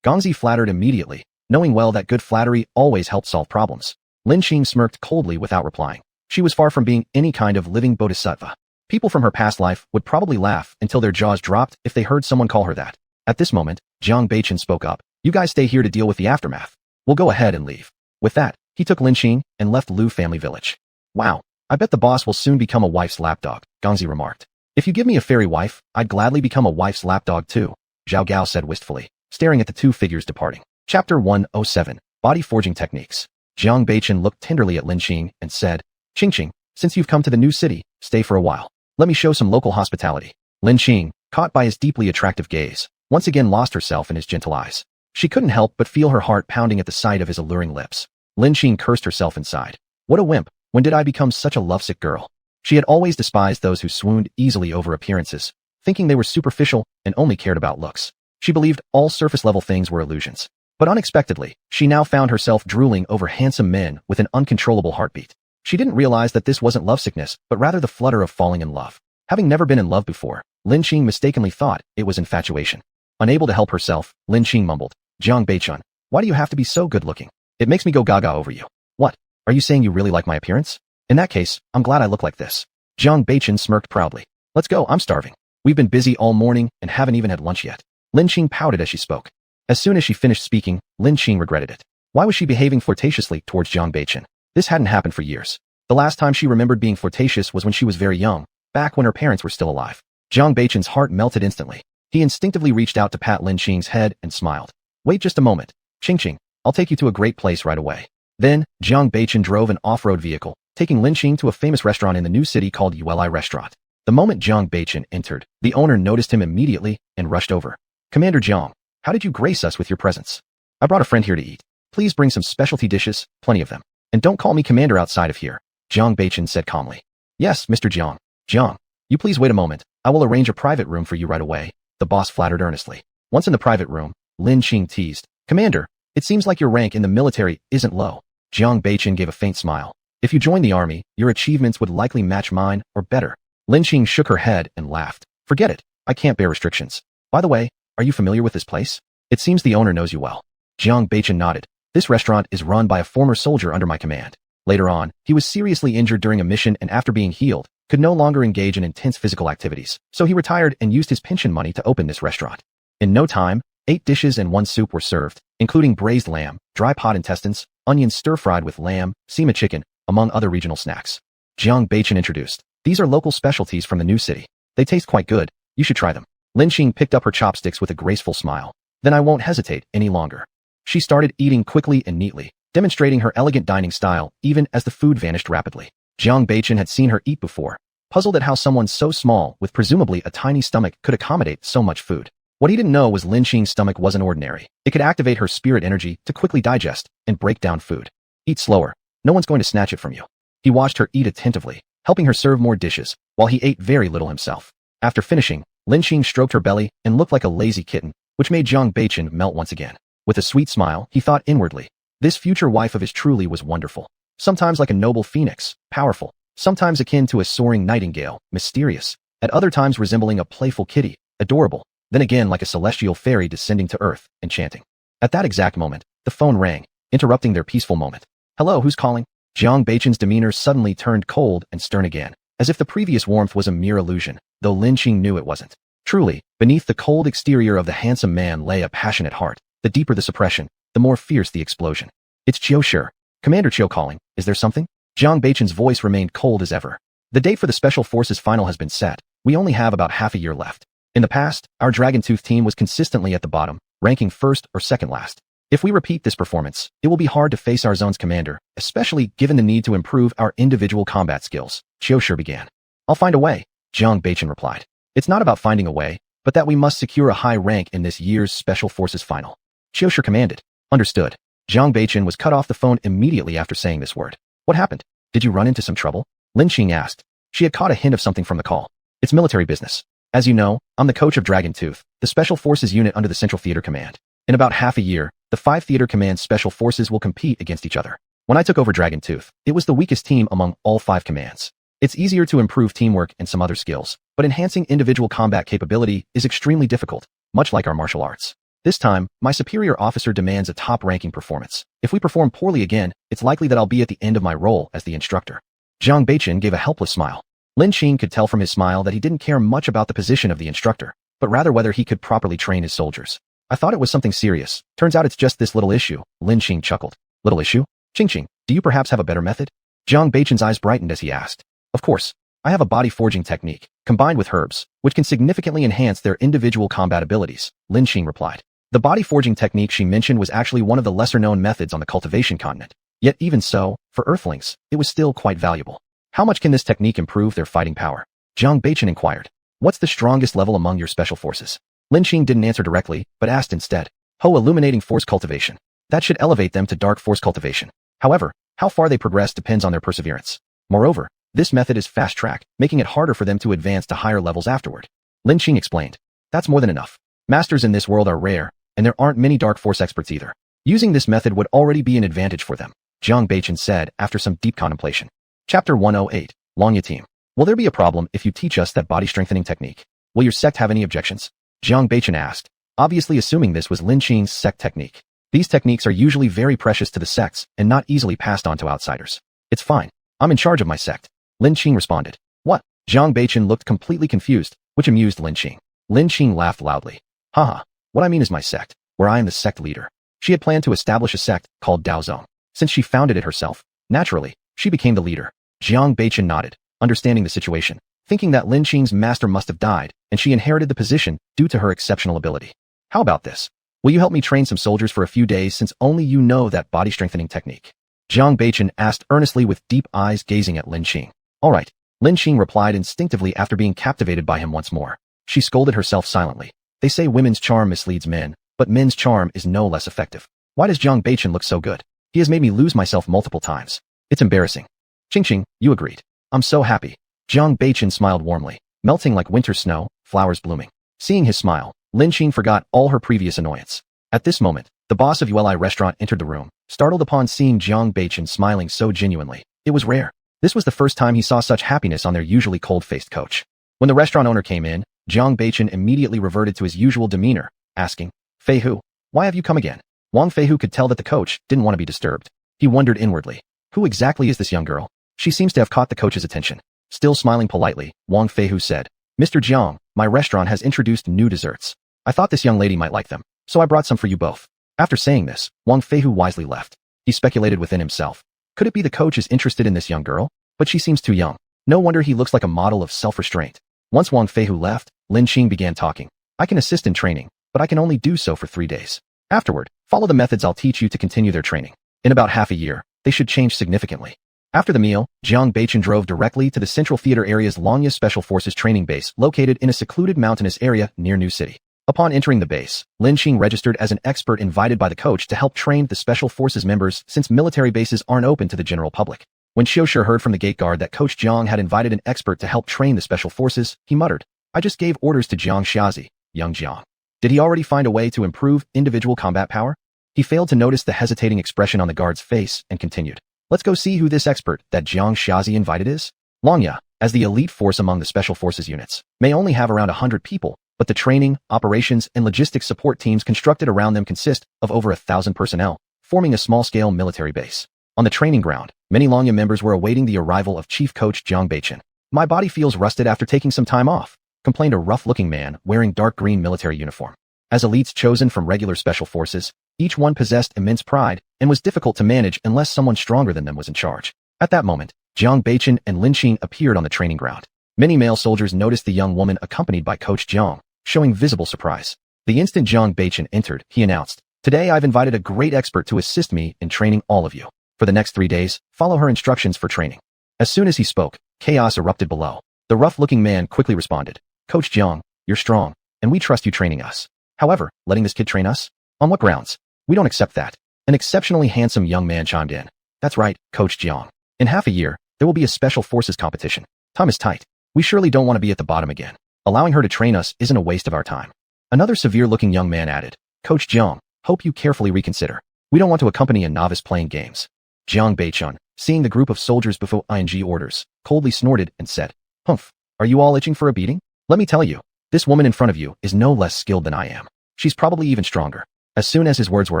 Gongzi flattered immediately, knowing well that good flattery always helped solve problems. Lin Qing smirked coldly without replying. She was far from being any kind of living bodhisattva. People from her past life would probably laugh until their jaws dropped if they heard someone call her that. At this moment, Jiang Beichen spoke up. You guys stay here to deal with the aftermath. We'll go ahead and leave. With that, he took Lin Qing and left Lu family village. Wow, I bet the boss will soon become a wife's lapdog, Gongzi remarked. If you give me a fairy wife, I'd gladly become a wife's lapdog too, Zhao Gao said wistfully, staring at the two figures departing. Chapter 107, Body Forging Techniques. Jiang Beichen looked tenderly at Lin Qing and said, Qing, since you've come to the new city, stay for a while. Let me show some local hospitality. Lin Qing, caught by his deeply attractive gaze, once again lost herself in his gentle eyes. She couldn't help but feel her heart pounding at the sight of his alluring lips. Lin Qing cursed herself inside. What a wimp, when did I become such a lovesick girl? She had always despised those who swooned easily over appearances, thinking they were superficial and only cared about looks. She believed all surface-level things were illusions. But unexpectedly, she now found herself drooling over handsome men with an uncontrollable heartbeat. She didn't realize that this wasn't lovesickness, but rather the flutter of falling in love. Having never been in love before, Lin Qing mistakenly thought it was infatuation. Unable to help herself, Lin Qing mumbled, Jiang Beichen, why do you have to be so good-looking? It makes me go gaga over you. What? Are you saying you really like my appearance? In that case, I'm glad I look like this. Jiang Beichen smirked proudly. Let's go, I'm starving. We've been busy all morning and haven't even had lunch yet. Lin Qing pouted as she spoke. As soon as she finished speaking, Lin Qing regretted it. Why was she behaving flirtatiously towards Jiang Beichen? This hadn't happened for years. The last time she remembered being flirtatious was when she was very young, back when her parents were still alive. Jiang Beichen's heart melted instantly. He instinctively reached out to pat Lin Qing's head and smiled. Wait just a moment. Qing, I'll take you to a great place right away. Then, Jiang Beichen drove an off-road vehicle, taking Lin Qing to a famous restaurant in the new city called Uli Restaurant. The moment Jiang Beichen entered, the owner noticed him immediately and rushed over. Commander Jiang, how did you grace us with your presence? I brought a friend here to eat. Please bring some specialty dishes, plenty of them. And don't call me commander outside of here, Jiang Beichen said calmly. Yes, Mr. Jiang. Jiang, you please wait a moment. I will arrange a private room for you right away, the boss flattered earnestly. Once in the private room, Lin Qing teased. Commander, it seems like your rank in the military isn't low. Jiang Beichen gave a faint smile. If you join the army, your achievements would likely match mine, or better. Lin Qing shook her head and laughed. Forget it. I can't bear restrictions. By the way, are you familiar with this place? It seems the owner knows you well. Jiang Beichen nodded. This restaurant is run by a former soldier under my command. Later on, he was seriously injured during a mission and after being healed, could no longer engage in intense physical activities, so he retired and used his pension money to open this restaurant. In no time, 8 dishes and 1 soup were served, including braised lamb, dry pot intestines, onions stir-fried with lamb, sima chicken, among other regional snacks. Jiang Beichen introduced. These are local specialties from the new city. They taste quite good. You should try them. Lin Qing picked up her chopsticks with a graceful smile. Then I won't hesitate any longer. She started eating quickly and neatly, demonstrating her elegant dining style even as the food vanished rapidly. Jiang Beichen had seen her eat before, puzzled at how someone so small with presumably a tiny stomach could accommodate so much food. What he didn't know was Lin Xing's stomach wasn't ordinary. It could activate her spirit energy to quickly digest and break down food. Eat slower. No one's going to snatch it from you. He watched her eat attentively, helping her serve more dishes, while he ate very little himself. After finishing, Lin Xing stroked her belly and looked like a lazy kitten, which made Jiang Beichen melt once again. With a sweet smile, he thought inwardly, this future wife of his truly was wonderful. Sometimes like a noble phoenix, powerful. Sometimes akin to a soaring nightingale, mysterious. At other times resembling a playful kitty, adorable. Then again like a celestial fairy descending to earth, enchanting. At that exact moment, the phone rang, interrupting their peaceful moment. Hello, who's calling? Jiang Beichen's demeanor suddenly turned cold and stern again, as if the previous warmth was a mere illusion, though Lin Xing knew it wasn't. Truly, beneath the cold exterior of the handsome man lay a passionate heart. The deeper the suppression, the more fierce the explosion. It's Chiu Shi. Commander Chiu calling. Is there something? Jiang Beichen's voice remained cold as ever. The date for the Special Forces final has been set. We only have about half a year left. In the past, our Dragon Tooth team was consistently at the bottom, ranking first or second last. If we repeat this performance, it will be hard to face our zone's commander, especially given the need to improve our individual combat skills. Chiu Shi began. I'll find a way, Jiang Beichen replied. It's not about finding a way, but that we must secure a high rank in this year's Special Forces final. Chiu Shi commanded. Understood. Jiang Beichen was cut off the phone immediately after saying this word. What happened? Did you run into some trouble? Lin Xing asked. She had caught a hint of something from the call. It's military business. As you know, I'm the coach of Dragon Tooth, the Special Forces unit under the Central Theater Command. In about half a year, the 5 Theater Command Special Forces will compete against each other. When I took over Dragon Tooth, it was the weakest team among all 5 commands. It's easier to improve teamwork and some other skills, but enhancing individual combat capability is extremely difficult, much like our martial arts. This time, my superior officer demands a top-ranking performance. If we perform poorly again, it's likely that I'll be at the end of my role as the instructor. Jiang Beichen gave a helpless smile. Lin Xing could tell from his smile that he didn't care much about the position of the instructor, but rather whether he could properly train his soldiers. I thought it was something serious. Turns out it's just this little issue, Lin Xing chuckled. Little issue? Qing, do you perhaps have a better method? Jiang Beichen's eyes brightened as he asked. Of course. I have a body forging technique, combined with herbs, which can significantly enhance their individual combat abilities, Lin Xing replied. The body forging technique she mentioned was actually one of the lesser-known methods on the Cultivation Continent. Yet even so, for Earthlings, it was still quite valuable. How much can this technique improve their fighting power? Jiang Beichen inquired. What's the strongest level among your special forces? Lin Xing didn't answer directly, but asked instead. Illuminating force cultivation. That should elevate them to dark force cultivation. However, how far they progress depends on their perseverance. Moreover, this method is fast-track, making it harder for them to advance to higher levels afterward. Lin Xing explained. That's more than enough. Masters in this world are rare, and there aren't many dark force experts either. Using this method would already be an advantage for them, Jiang Beichen said after some deep contemplation. Chapter 108, Longya Team. Will there be a problem if you teach us that body strengthening technique? Will your sect have any objections? Jiang Beichen asked, obviously assuming this was Lin Xing's sect technique. These techniques are usually very precious to the sects and not easily passed on to outsiders. It's fine. I'm in charge of my sect. Lin Xing responded. What? Jiang Beichen looked completely confused, which amused Lin Xing. Lin Xing laughed loudly. Haha. What I mean is my sect, where I am the sect leader. She had planned to establish a sect called Daozong. Since she founded it herself, naturally, she became the leader. Jiang Beichen nodded, understanding the situation, thinking that Lin Xing's master must have died, and she inherited the position due to her exceptional ability. How about this? Will you help me train some soldiers for a few days since only you know that body strengthening technique? Jiang Beichen asked earnestly with deep eyes gazing at Lin Xing. All right, Lin Xing replied instinctively after being captivated by him once more. She scolded herself silently. They say women's charm misleads men, but men's charm is no less effective. Why does Jiang Beichen look so good? He has made me lose myself multiple times. It's embarrassing. Qing, you agreed. I'm so happy. Jiang Beichen smiled warmly, melting like winter snow, flowers blooming. Seeing his smile, Lin Xing forgot all her previous annoyance. At this moment, the boss of Uli restaurant entered the room, startled upon seeing Jiang Beichen smiling so genuinely. It was rare. This was the first time he saw such happiness on their usually cold-faced coach. When the restaurant owner came in, Jiang Beichen immediately reverted to his usual demeanor, asking, Fei Hu, why have you come again? Wang Fei Hu could tell that the coach didn't want to be disturbed. He wondered inwardly, who exactly is this young girl? She seems to have caught the coach's attention. Still smiling politely, Wang Fei Hu said, Mr. Jiang, my restaurant has introduced new desserts. I thought this young lady might like them, so I brought some for you both. After saying this, Wang Fei Hu wisely left. He speculated within himself. Could it be the coach is interested in this young girl? But she seems too young. No wonder he looks like a model of self-restraint. Once Wang Fei Hu left, Lin Xing began talking. I can assist in training, but I can only do so for 3 days. Afterward, follow the methods I'll teach you to continue their training. In about half a year, they should change significantly. After the meal, Jiang Beichen drove directly to the Central Theater area's Longya Special Forces training base located in a secluded mountainous area near New City. Upon entering the base, Lin Qing registered as an expert invited by the coach to help train the Special Forces members since military bases aren't open to the general public. When Xiaoshi heard from the gate guard that Coach Jiang had invited an expert to help train the Special Forces, he muttered, "I just gave orders to Jiang Xiazi, young Jiang. Did he already find a way to improve individual combat power?" He failed to notice the hesitating expression on the guard's face and continued. "Let's go see who this expert that Jiang Xiazi invited is." Longya, as the elite force among the Special Forces units, may only have around 100 people, but the training, operations, and logistics support teams constructed around them consist of over 1,000 personnel, forming a small-scale military base. On the training ground, many Longya members were awaiting the arrival of Chief Coach Jiang Beichen. "My body feels rusted after taking some time off," complained a rough-looking man wearing dark green military uniform. As elites chosen from regular Special Forces, each one possessed immense pride and was difficult to manage unless someone stronger than them was in charge. At that moment, Jiang Beichen and Lin Qing appeared on the training ground. Many male soldiers noticed the young woman accompanied by Coach Jiang, showing visible surprise. The instant Jiang Beichen entered, he announced, "Today I've invited a great expert to assist me in training all of you. For the next 3 days, follow her instructions for training." As soon as he spoke, chaos erupted below. The rough-looking man quickly responded, "Coach Jiang, you're strong, and we trust you training us. However, letting this kid train us? On what grounds? We don't accept that." An exceptionally handsome young man chimed in. "That's right, Coach Jiang. In half a year, there will be a Special Forces competition. Time is tight. We surely don't want to be at the bottom again. Allowing her to train us isn't a waste of our time." Another severe-looking young man added, "Coach Jiang, hope you carefully reconsider. We don't want to accompany a novice playing games." Jiang Beichen, seeing the group of soldiers before ing orders, coldly snorted and said, "Humph, are you all itching for a beating? Let me tell you, this woman in front of you is no less skilled than I am. She's probably even stronger." As soon as his words were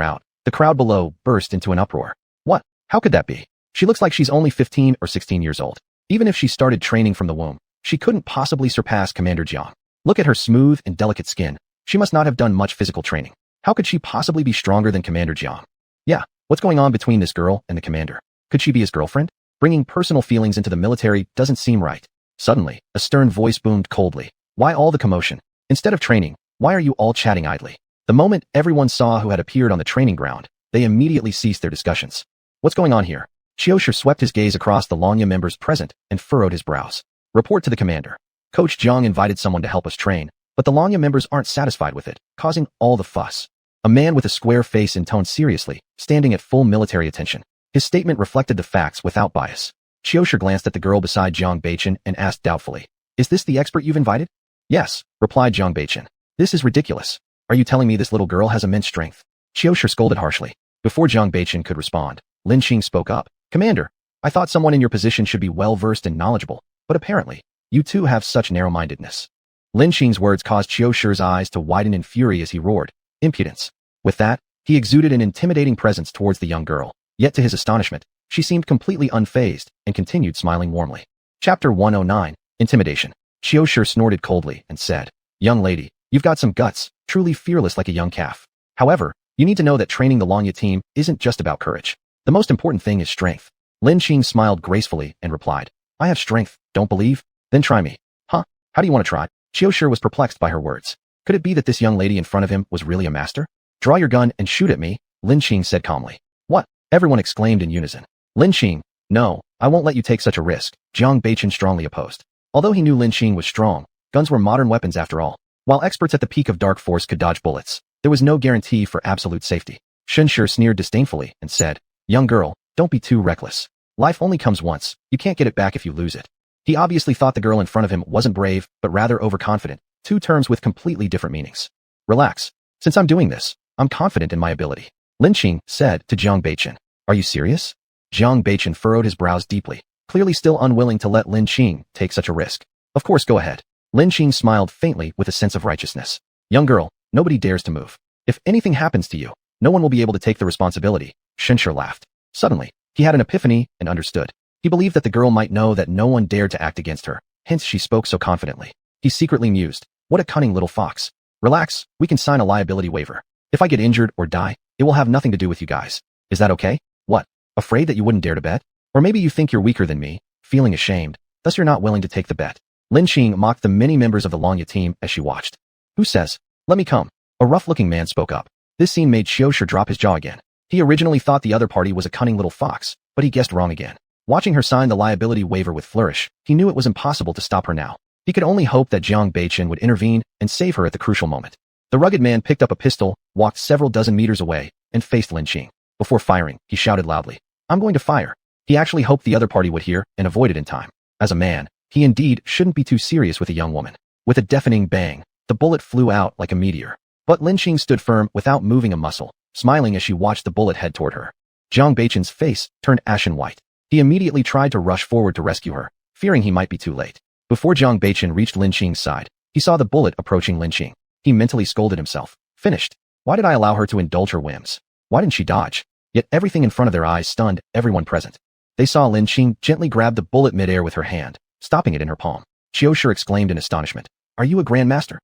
out, the crowd below burst into an uproar. "What? How could that be? She looks like she's only 15 or 16 years old. Even if she started training from the womb, she couldn't possibly surpass Commander Jiang. Look at her smooth and delicate skin. She must not have done much physical training. How could she possibly be stronger than Commander Jiang? Yeah, what's going on between this girl and the commander? Could she be his girlfriend? Bringing personal feelings into the military doesn't seem right." Suddenly, a stern voice boomed coldly. "Why all the commotion? Instead of training, why are you all chatting idly?" The moment everyone saw who had appeared on the training ground, they immediately ceased their discussions. "What's going on here?" Xiaoshi swept his gaze across the Longya members present and furrowed his brows. "Report to the commander. Coach Jiang invited someone to help us train, but the Longya members aren't satisfied with it, causing all the fuss." A man with a square face intoned seriously, standing at full military attention. His statement reflected the facts without bias. Xiaoshi glanced at the girl beside Jiang Beichen and asked doubtfully, "Is this the expert you've invited?" "Yes," replied Jiang Beichen. "This is ridiculous. Are you telling me this little girl has immense strength?" Xiaoshi scolded harshly. Before Jiang Beichen could respond, Lin Qing spoke up. "Commander, I thought someone in your position should be well-versed and knowledgeable, but apparently, you two have such narrow-mindedness." Lin Qing's words caused Xiaoshi's eyes to widen in fury as he roared, "Impudence." With that, he exuded an intimidating presence towards the young girl, yet to his astonishment, she seemed completely unfazed and continued smiling warmly. Chapter 109, Intimidation. Xiaoshi snorted coldly and said, "Young lady, you've got some guts, truly fearless like a young calf. However, you need to know that training the Longya team isn't just about courage. The most important thing is strength." Lin Qing smiled gracefully and replied, "I have strength, don't believe? Then try me." "Huh? How do you want to try?" Xiaoshi was perplexed by her words. Could it be that this young lady in front of him was really a master? "Draw your gun and shoot at me," Lin Qing said calmly. "What?" everyone exclaimed in unison. Lin Qing, "No, I won't let you take such a risk," Jiang Beichen strongly opposed. Although he knew Lin Qing was strong, guns were modern weapons after all. While experts at the peak of Dark Force could dodge bullets, there was no guarantee for absolute safety. Shenshi sneered disdainfully and said, "Young girl, don't be too reckless. Life only comes once, you can't get it back if you lose it." He obviously thought the girl in front of him wasn't brave, but rather overconfident, two terms with completely different meanings. "Relax. Since I'm doing this, I'm confident in my ability," Lin Qing said to Jiang Beichen. "Are you serious?" Jiang Beichen furrowed his brows deeply, clearly still unwilling to let Lin Qing take such a risk. "Of course, go ahead." Lin Qing smiled faintly with a sense of righteousness. "Young girl, nobody dares to move. If anything happens to you, no one will be able to take the responsibility." Shenshi laughed. Suddenly, he had an epiphany and understood. He believed that the girl might know that no one dared to act against her, hence she spoke so confidently. He secretly mused, "What a cunning little fox. Relax, we can sign a liability waiver. If I get injured or die, it will have nothing to do with you guys. Is that okay? What? Afraid that you wouldn't dare to bet? Or maybe you think you're weaker than me, feeling ashamed, thus you're not willing to take the bet." Lin Qing mocked the many members of the Longya team as she watched. "Who says? Let me come." A rough-looking man spoke up. This scene made Xiaoshi drop his jaw again. He originally thought the other party was a cunning little fox, but he guessed wrong again. Watching her sign the liability waiver with flourish, he knew it was impossible to stop her now. He could only hope that Jiang Beichen would intervene and save her at the crucial moment. The rugged man picked up a pistol, walked several dozen meters away, and faced Lin Qing. Before firing, he shouted loudly, "I'm going to fire." He actually hoped the other party would hear and avoid it in time. As a man, he indeed shouldn't be too serious with a young woman. With a deafening bang, the bullet flew out like a meteor. But Lin Qing stood firm without moving a muscle, smiling as she watched the bullet head toward her. Jiang Beichen's face turned ashen white. He immediately tried to rush forward to rescue her, fearing he might be too late. Before Jiang Beichen reached Lin Qing's side, he saw the bullet approaching Lin Qing. He mentally scolded himself. Finished. Why did I allow her to indulge her whims? Why didn't she dodge? Yet everything in front of their eyes stunned everyone present. They saw Lin Qing gently grab the bullet midair with her hand, stopping it in her palm. Qiushi exclaimed in astonishment, "Are you a grandmaster?"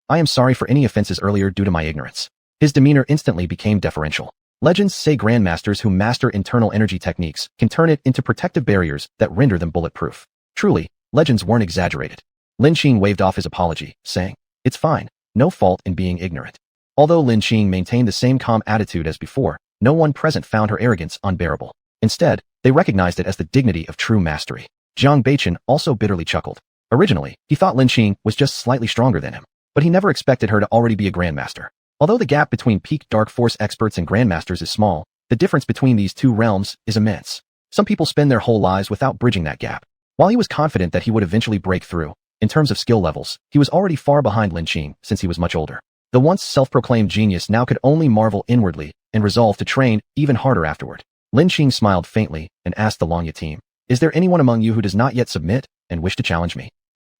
"I am sorry for any offenses earlier due to my ignorance." His demeanor instantly became deferential. Legends say grandmasters who master internal energy techniques can turn it into protective barriers that render them bulletproof. Truly, legends weren't exaggerated. Lin Qing waved off his apology, saying, "It's fine, no fault in being ignorant." Although Lin Qing maintained the same calm attitude as before, no one present found her arrogance unbearable. Instead, they recognized it as the dignity of true mastery. Jiang Beichen also bitterly chuckled. Originally, he thought Lin Qing was just slightly stronger than him, but he never expected her to already be a grandmaster. Although the gap between peak dark force experts and grandmasters is small, the difference between these two realms is immense. Some people spend their whole lives without bridging that gap. While he was confident that he would eventually break through, in terms of skill levels, he was already far behind Lin Qing since he was much older. The once self-proclaimed genius now could only marvel inwardly and resolve to train even harder afterward. Lin Qing smiled faintly and asked the Longya team, "Is there anyone among you who does not yet submit and wish to challenge me?"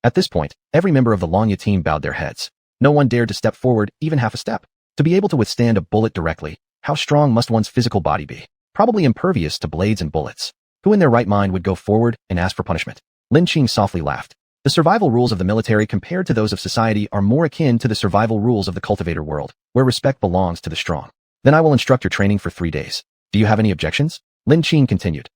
At this point, every member of the Longya team bowed their heads. No one dared to step forward even half a step. To be able to withstand a bullet directly, how strong must one's physical body be? Probably impervious to blades and bullets. Who in their right mind would go forward and ask for punishment? Lin Qing softly laughed. The survival rules of the military compared to those of society are more akin to the survival rules of the cultivator world, where respect belongs to the strong. "Then I will instruct your training for 3 days. Do you have any objections?" Lin Qing continued.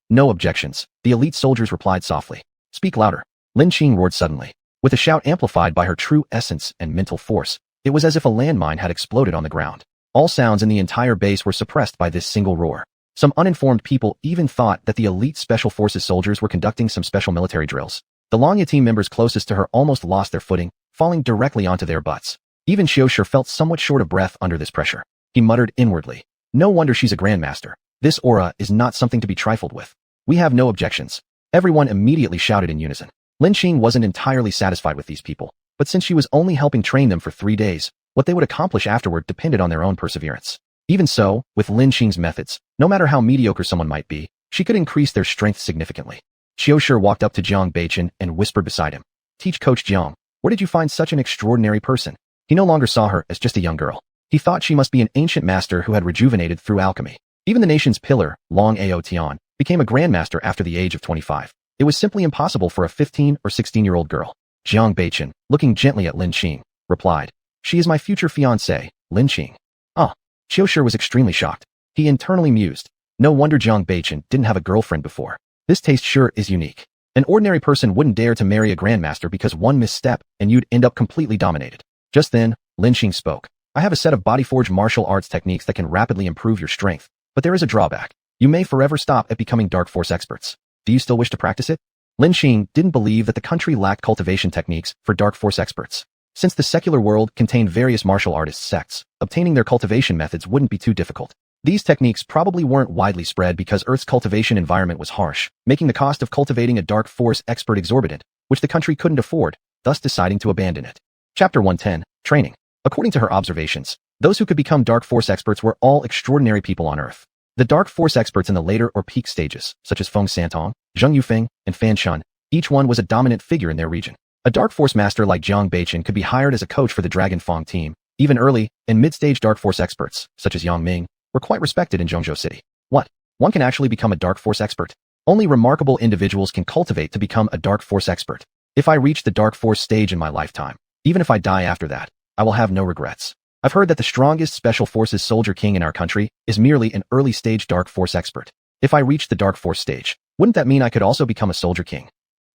No objections," the elite soldiers replied softly. "Speak louder." Lin Qing roared suddenly. With a shout amplified by her true essence and mental force, it was as if a landmine had exploded on the ground. All sounds in the entire base were suppressed by this single roar. Some uninformed people even thought that the elite special forces soldiers were conducting some special military drills. The Longya team members closest to her almost lost their footing, falling directly onto their butts. Even Qiushi felt somewhat short of breath under this pressure. He muttered inwardly, "No wonder she's a grandmaster. This aura is not something to be trifled with." "We have no objections." Everyone immediately shouted in unison. Lin Qing wasn't entirely satisfied with these people, but since she was only helping train them for 3 days, what they would accomplish afterward depended on their own perseverance. Even so, with Lin Qing's methods, no matter how mediocre someone might be, she could increase their strength significantly. Qiushi walked up to Jiang Beichen and whispered beside him, "Teach Coach Jiang, where did you find such an extraordinary person?" He no longer saw her as just a young girl. He thought she must be an ancient master who had rejuvenated through alchemy. Even the nation's pillar, Long Ao Tian, became a grandmaster after the age of 25. It was simply impossible for a 15 or 16-year-old girl. Jiang Beichen, looking gently at Lin Qing, replied, "She is my future fiancée, Lin Qing." Ah, Qiushi was extremely shocked. He internally mused, no wonder Jiang Beichen didn't have a girlfriend before. This taste sure is unique. An ordinary person wouldn't dare to marry a grandmaster because one misstep and you'd end up completely dominated. Just then, Lin Qing spoke. "I have a set of body-forged martial arts techniques that can rapidly improve your strength, but there is a drawback. You may forever stop at becoming dark force experts. Do you still wish to practice it?" Lin Qing didn't believe that the country lacked cultivation techniques for dark force experts. Since the secular world contained various martial artist sects, obtaining their cultivation methods wouldn't be too difficult. These techniques probably weren't widely spread because Earth's cultivation environment was harsh, making the cost of cultivating a dark force expert exorbitant, which the country couldn't afford, thus deciding to abandon it. Chapter 110, Training. According to her observations, those who could become dark force experts were all extraordinary people on Earth. The dark force experts in the later or peak stages, such as Feng Santong, Zheng Yufeng, and Fan Shun, each one was a dominant figure in their region. A dark force master like Jiang Beichen could be hired as a coach for the Dragon Fang team. Even early and mid-stage dark force experts, such as Yang Ming, were quite respected in Zhengzhou City. What? One can actually become a dark force expert? Only remarkable individuals can cultivate to become a dark force expert. If I reach the dark force stage in my lifetime, even if I die after that, I will have no regrets. I've heard that the strongest special forces soldier king in our country is merely an early stage dark force expert. If I reach the dark force stage, wouldn't that mean I could also become a soldier king?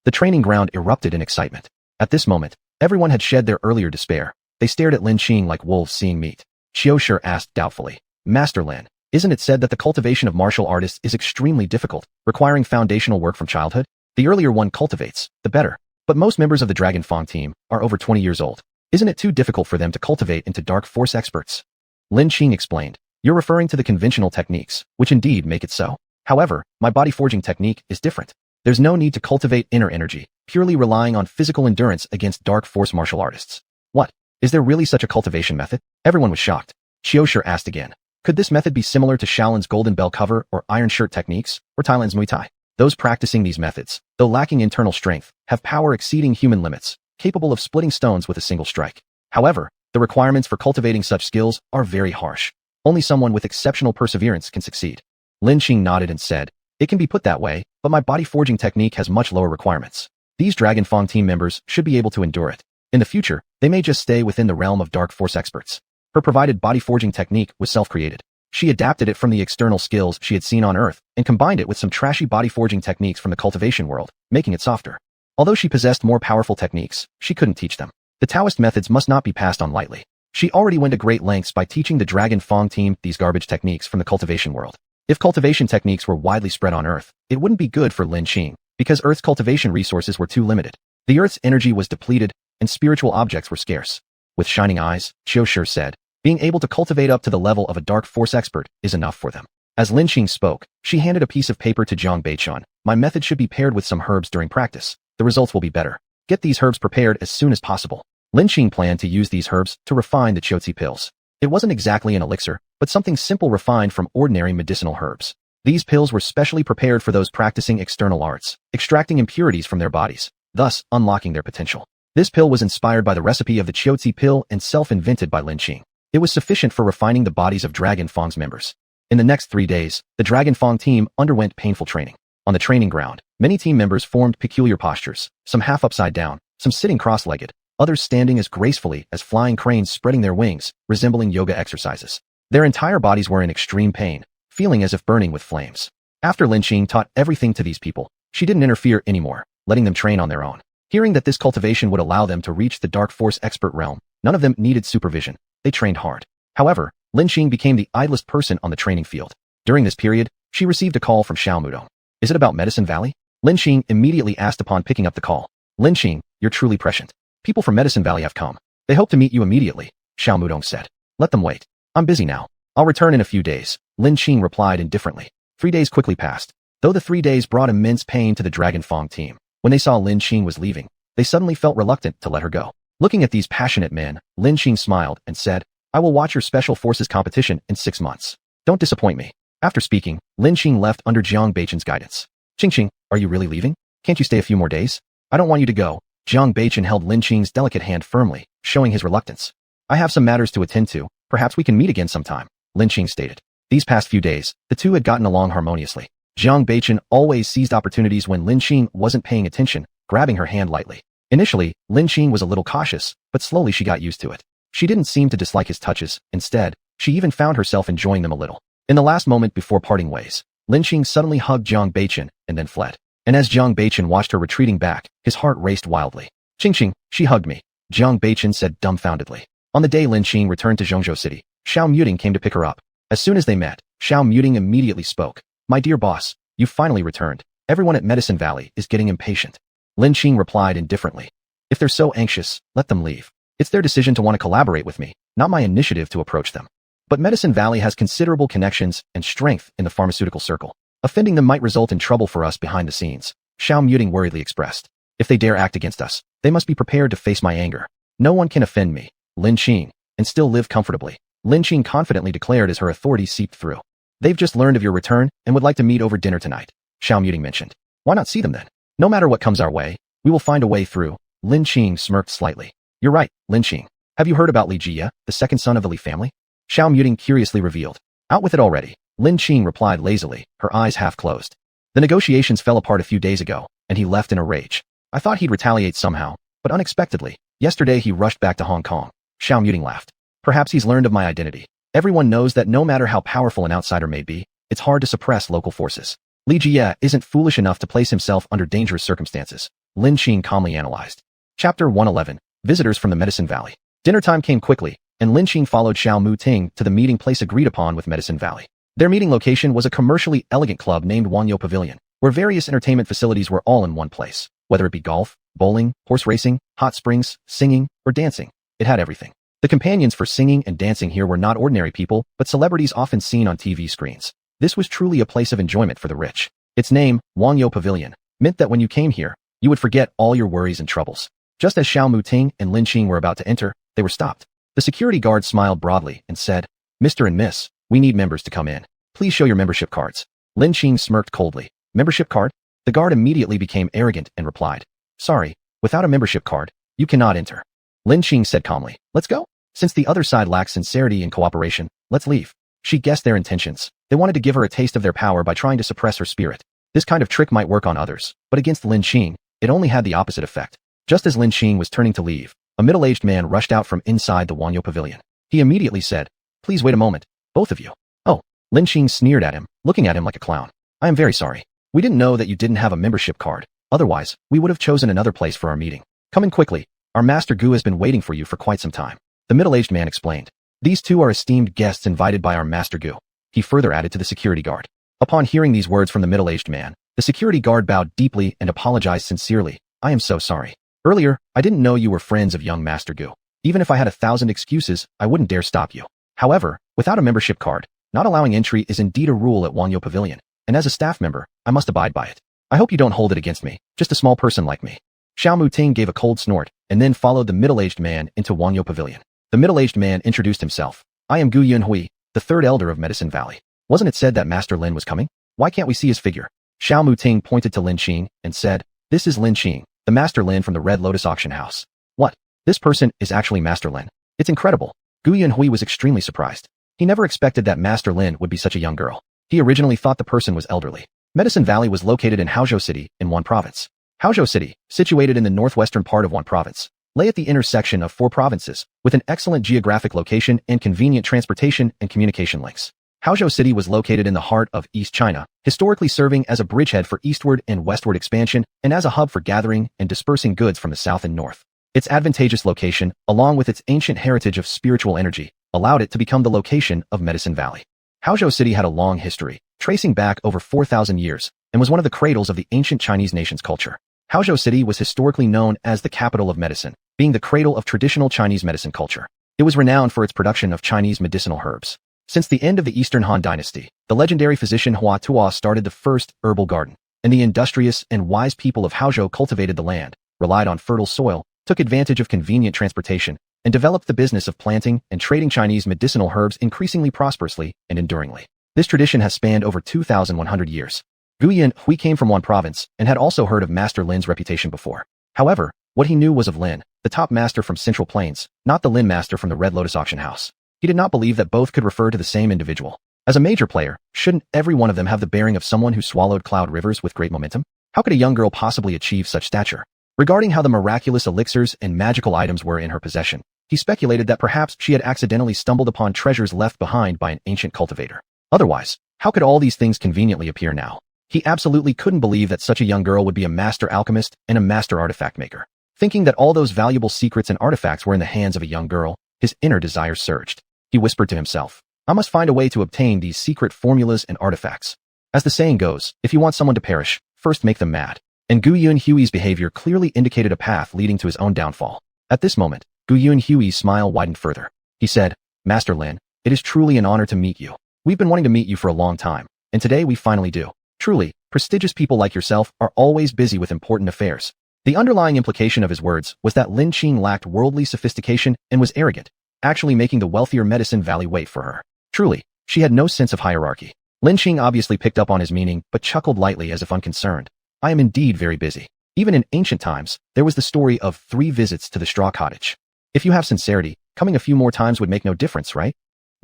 The training ground erupted in excitement. At this moment, everyone had shed their earlier despair. They stared at Lin Qing like wolves seeing meat. Qiushi asked doubtfully, "Master Lin, Isn't it said that the cultivation of martial artists is extremely difficult, requiring foundational work from childhood? The earlier one cultivates, the better. But most members of the Dragon Fang team are over 20 years old. Isn't it too difficult for them to cultivate into dark force experts? Lin Qing explained. You're referring to the conventional techniques, which indeed make it so. However, my body forging technique is different. There's no need to cultivate inner energy, purely relying on physical endurance against dark force martial artists. What? Is there really such a cultivation method? Everyone was shocked. Qiushi asked again. Could this method be similar to Shaolin's golden bell cover or iron shirt techniques, or Thailand's Muay Thai? Those practicing these methods, though lacking internal strength, have power exceeding human limits, capable of splitting stones with a single strike. However, the requirements for cultivating such skills are very harsh. Only someone with exceptional perseverance can succeed. Lin Qing nodded and said, it can be put that way, but my body forging technique has much lower requirements. These Dragon Fang team members should be able to endure it. In the future, they may just stay within the realm of dark force experts. Her provided body forging technique was self-created. She adapted it from the external skills she had seen on Earth and combined it with some trashy body forging techniques from the cultivation world, making it softer. Although she possessed more powerful techniques, she couldn't teach them. The Taoist methods must not be passed on lightly. She already went to great lengths by teaching the Dragon Fang team these garbage techniques from the cultivation world. If cultivation techniques were widely spread on Earth, it wouldn't be good for Lin Qing, because Earth's cultivation resources were too limited. The Earth's energy was depleted, and spiritual objects were scarce. With shining eyes, Qiushi said, being able to cultivate up to the level of a dark force expert is enough for them. As Lin Qing spoke, she handed a piece of paper to Jiang Beichun. My method should be paired with some herbs during practice. The results will be better. Get these herbs prepared as soon as possible. Lin Qing planned to use these herbs to refine the Qiuzi pills. It wasn't exactly an elixir, but something simple refined from ordinary medicinal herbs. These pills were specially prepared for those practicing external arts, extracting impurities from their bodies, thus unlocking their potential. This pill was inspired by the recipe of the Qiuzi pill and self-invented by Lin Qing. It was sufficient for refining the bodies of Dragon Fang's members. In the next 3 days, the Dragon Fang team underwent painful training. On the training ground, many team members formed peculiar postures, some half upside down, some sitting cross-legged, others standing as gracefully as flying cranes spreading their wings, resembling yoga exercises. Their entire bodies were in extreme pain, feeling as if burning with flames. After Lin Qing taught everything to these people, she didn't interfere anymore, letting them train on their own. Hearing that this cultivation would allow them to reach the dark force expert realm, none of them needed supervision. They trained hard. However, Lin Qing became the idlest person on the training field. During this period, she received a call from Xiao Mudong. Is it about Medicine Valley? Lin Qing immediately asked upon picking up the call. Lin Qing, you're truly prescient. People from Medicine Valley have come. They hope to meet you immediately, Xiao Mudong said. Let them wait. I'm busy now. I'll return in a few days, Lin Qing replied indifferently. 3 days quickly passed. Though the 3 days brought immense pain to the Dragon Fang team, when they saw Lin Qing was leaving, they suddenly felt reluctant to let her go. Looking at these passionate men, Lin Qing smiled and said, I will watch your special forces competition in 6 months. Don't disappoint me. After speaking, Lin Qing left under Jiang Beichun's guidance. Qing, are you really leaving? Can't you stay a few more days? I don't want you to go. Jiang Beichun held Lin Qing's delicate hand firmly, showing his reluctance. I have some matters to attend to. Perhaps we can meet again sometime, Lin Qing stated. These past few days, the two had gotten along harmoniously. Jiang Beichun always seized opportunities when Lin Qing wasn't paying attention, grabbing her hand lightly. Initially, Lin Qing was a little cautious, but slowly she got used to it. She didn't seem to dislike his touches. Instead, she even found herself enjoying them a little. In the last moment before parting ways, Lin Qing suddenly hugged Jiang Beichun and then fled. And as Jiang Beichun watched her retreating back, his heart raced wildly. Qing, she hugged me, Jiang Beichun said dumbfoundedly. On the day Lin Qing returned to Zhongzhou City, Xiao Muting came to pick her up. As soon as they met, Xiao Muting immediately spoke. My dear boss, you finally returned. Everyone at Medicine Valley is getting impatient. Lin Qing replied indifferently. If they're so anxious, let them leave. It's their decision to want to collaborate with me, not my initiative to approach them. But Medicine Valley has considerable connections and strength in the pharmaceutical circle. Offending them might result in trouble for us behind the scenes, Xiao Muting worriedly expressed. If they dare act against us, they must be prepared to face my anger. No one can offend me, Lin Qing, and still live comfortably, Lin Qing confidently declared as her authority seeped through. They've just learned of your return and would like to meet over dinner tonight, Xiao Muting mentioned. Why not see them then? No matter what comes our way, we will find a way through, Lin Qing smirked slightly. You're right, Lin Qing. Have you heard about Li Jie, the second son of the Li family? Xiao Muting curiously revealed. Out with it already, Lin Qing replied lazily, her eyes half closed. The negotiations fell apart a few days ago, and he left in a rage. I thought he'd retaliate somehow, but unexpectedly, yesterday he rushed back to Hong Kong. Xiao Muting laughed. Perhaps he's learned of my identity. Everyone knows that no matter how powerful an outsider may be, it's hard to suppress local forces. Li Jie isn't foolish enough to place himself under dangerous circumstances, Lin Qing calmly analyzed. Chapter 111. Visitors from the Medicine Valley. Dinner time came quickly, and Lin Qing followed Xiao Muting to the meeting place agreed upon with Medicine Valley. Their meeting location was a commercially elegant club named Wanyo Pavilion, where various entertainment facilities were all in one place. Whether it be golf, bowling, horse racing, hot springs, singing, or dancing, it had everything. The companions for singing and dancing here were not ordinary people, but celebrities often seen on TV screens. This was truly a place of enjoyment for the rich. Its name, Wanyo Pavilion, meant that when you came here, you would forget all your worries and troubles. Just as Xiao Muting and Lin Qing were about to enter, they were stopped. The security guard smiled broadly and said, "Mr. and Miss, we need members to come in. Please show your membership cards." Lin Qing smirked coldly. "Membership card?" The guard immediately became arrogant and replied, "Sorry, without a membership card, you cannot enter." Lin Qing said calmly, "Let's go. Since the other side lacks sincerity and cooperation, let's leave." She guessed their intentions. They wanted to give her a taste of their power by trying to suppress her spirit. This kind of trick might work on others, but against Lin Qing, it only had the opposite effect. Just as Lin Qing was turning to leave, a middle-aged man rushed out from inside the Wanyo Pavilion. He immediately said, "Please wait a moment, both of you." "Oh." Lin Qing sneered at him, looking at him like a clown. "I am very sorry. We didn't know that you didn't have a membership card. Otherwise, we would have chosen another place for our meeting. Come in quickly. Our Master Gu has been waiting for you for quite some time." The middle-aged man explained. "These two are esteemed guests invited by our Master Gu." He further added to the security guard. Upon hearing these words from the middle-aged man, the security guard bowed deeply and apologized sincerely. "I am so sorry. Earlier, I didn't know you were friends of young Master Gu. Even if I had 1,000 excuses, I wouldn't dare stop you. However, without a membership card, not allowing entry is indeed a rule at Wanyo Pavilion, and as a staff member, I must abide by it. I hope you don't hold it against me, just a small person like me." Xiao Muting gave a cold snort, and then followed the middle-aged man into Wanyo Pavilion. The middle-aged man introduced himself. "I am Gu Yunhui, the third elder of Medicine Valley. Wasn't it said that Master Lin was coming? Why can't we see his figure?" Xiao Muting pointed to Lin Qing and said, "This is Lin Qing, the Master Lin from the Red Lotus Auction House." "What? This person is actually Master Lin. It's incredible." Gu Yunhui was extremely surprised. He never expected that Master Lin would be such a young girl. He originally thought the person was elderly. Medicine Valley was located in Haozhou City, in Wan Province. Haozhou City, situated in the northwestern part of Wan Province, lay at the intersection of 4 provinces, with an excellent geographic location and convenient transportation and communication links. Haozhou City was located in the heart of East China, historically serving as a bridgehead for eastward and westward expansion and as a hub for gathering and dispersing goods from the south and north. Its advantageous location, along with its ancient heritage of spiritual energy, allowed it to become the location of Medicine Valley. Haozhou City had a long history, tracing back over 4,000 years, and was one of the cradles of the ancient Chinese nation's culture. Haozhou City was historically known as the capital of medicine, being the cradle of traditional Chinese medicine culture. It was renowned for its production of Chinese medicinal herbs. Since the end of the Eastern Han Dynasty, the legendary physician Hua Tuo started the first herbal garden, and the industrious and wise people of Haozhou cultivated the land, relied on fertile soil, took advantage of convenient transportation, and developed the business of planting and trading Chinese medicinal herbs increasingly prosperously and enduringly. This tradition has spanned over 2,100 years. Gu Yunhui came from Wan Province and had also heard of Master Lin's reputation before. However, what he knew was of Lin, the top master from Central Plains, not the Lin master from the Red Lotus Auction House. He did not believe that both could refer to the same individual. As a major player, shouldn't every one of them have the bearing of someone who swallowed cloud rivers with great momentum? How could a young girl possibly achieve such stature? Regarding how the miraculous elixirs and magical items were in her possession, he speculated that perhaps she had accidentally stumbled upon treasures left behind by an ancient cultivator. Otherwise, how could all these things conveniently appear now? He absolutely couldn't believe that such a young girl would be a master alchemist and a master artifact maker. Thinking that all those valuable secrets and artifacts were in the hands of a young girl, his inner desire surged. He whispered to himself, "I must find a way to obtain these secret formulas and artifacts." As the saying goes, if you want someone to perish, first make them mad. And Gu Yunhui's behavior clearly indicated a path leading to his own downfall. At this moment, Gu Yunhui's smile widened further. He said, "Master Lin, it is truly an honor to meet you. We've been wanting to meet you for a long time, and today we finally do. Truly, prestigious people like yourself are always busy with important affairs." The underlying implication of his words was that Lin Qing lacked worldly sophistication and was arrogant, actually making the wealthier Medicine Valley wait for her. Truly, she had no sense of hierarchy. Lin Qing obviously picked up on his meaning but chuckled lightly as if unconcerned. "I am indeed very busy. Even in ancient times, there was the story of 3 visits to the straw cottage. If you have sincerity, coming a few more times would make no difference, right?"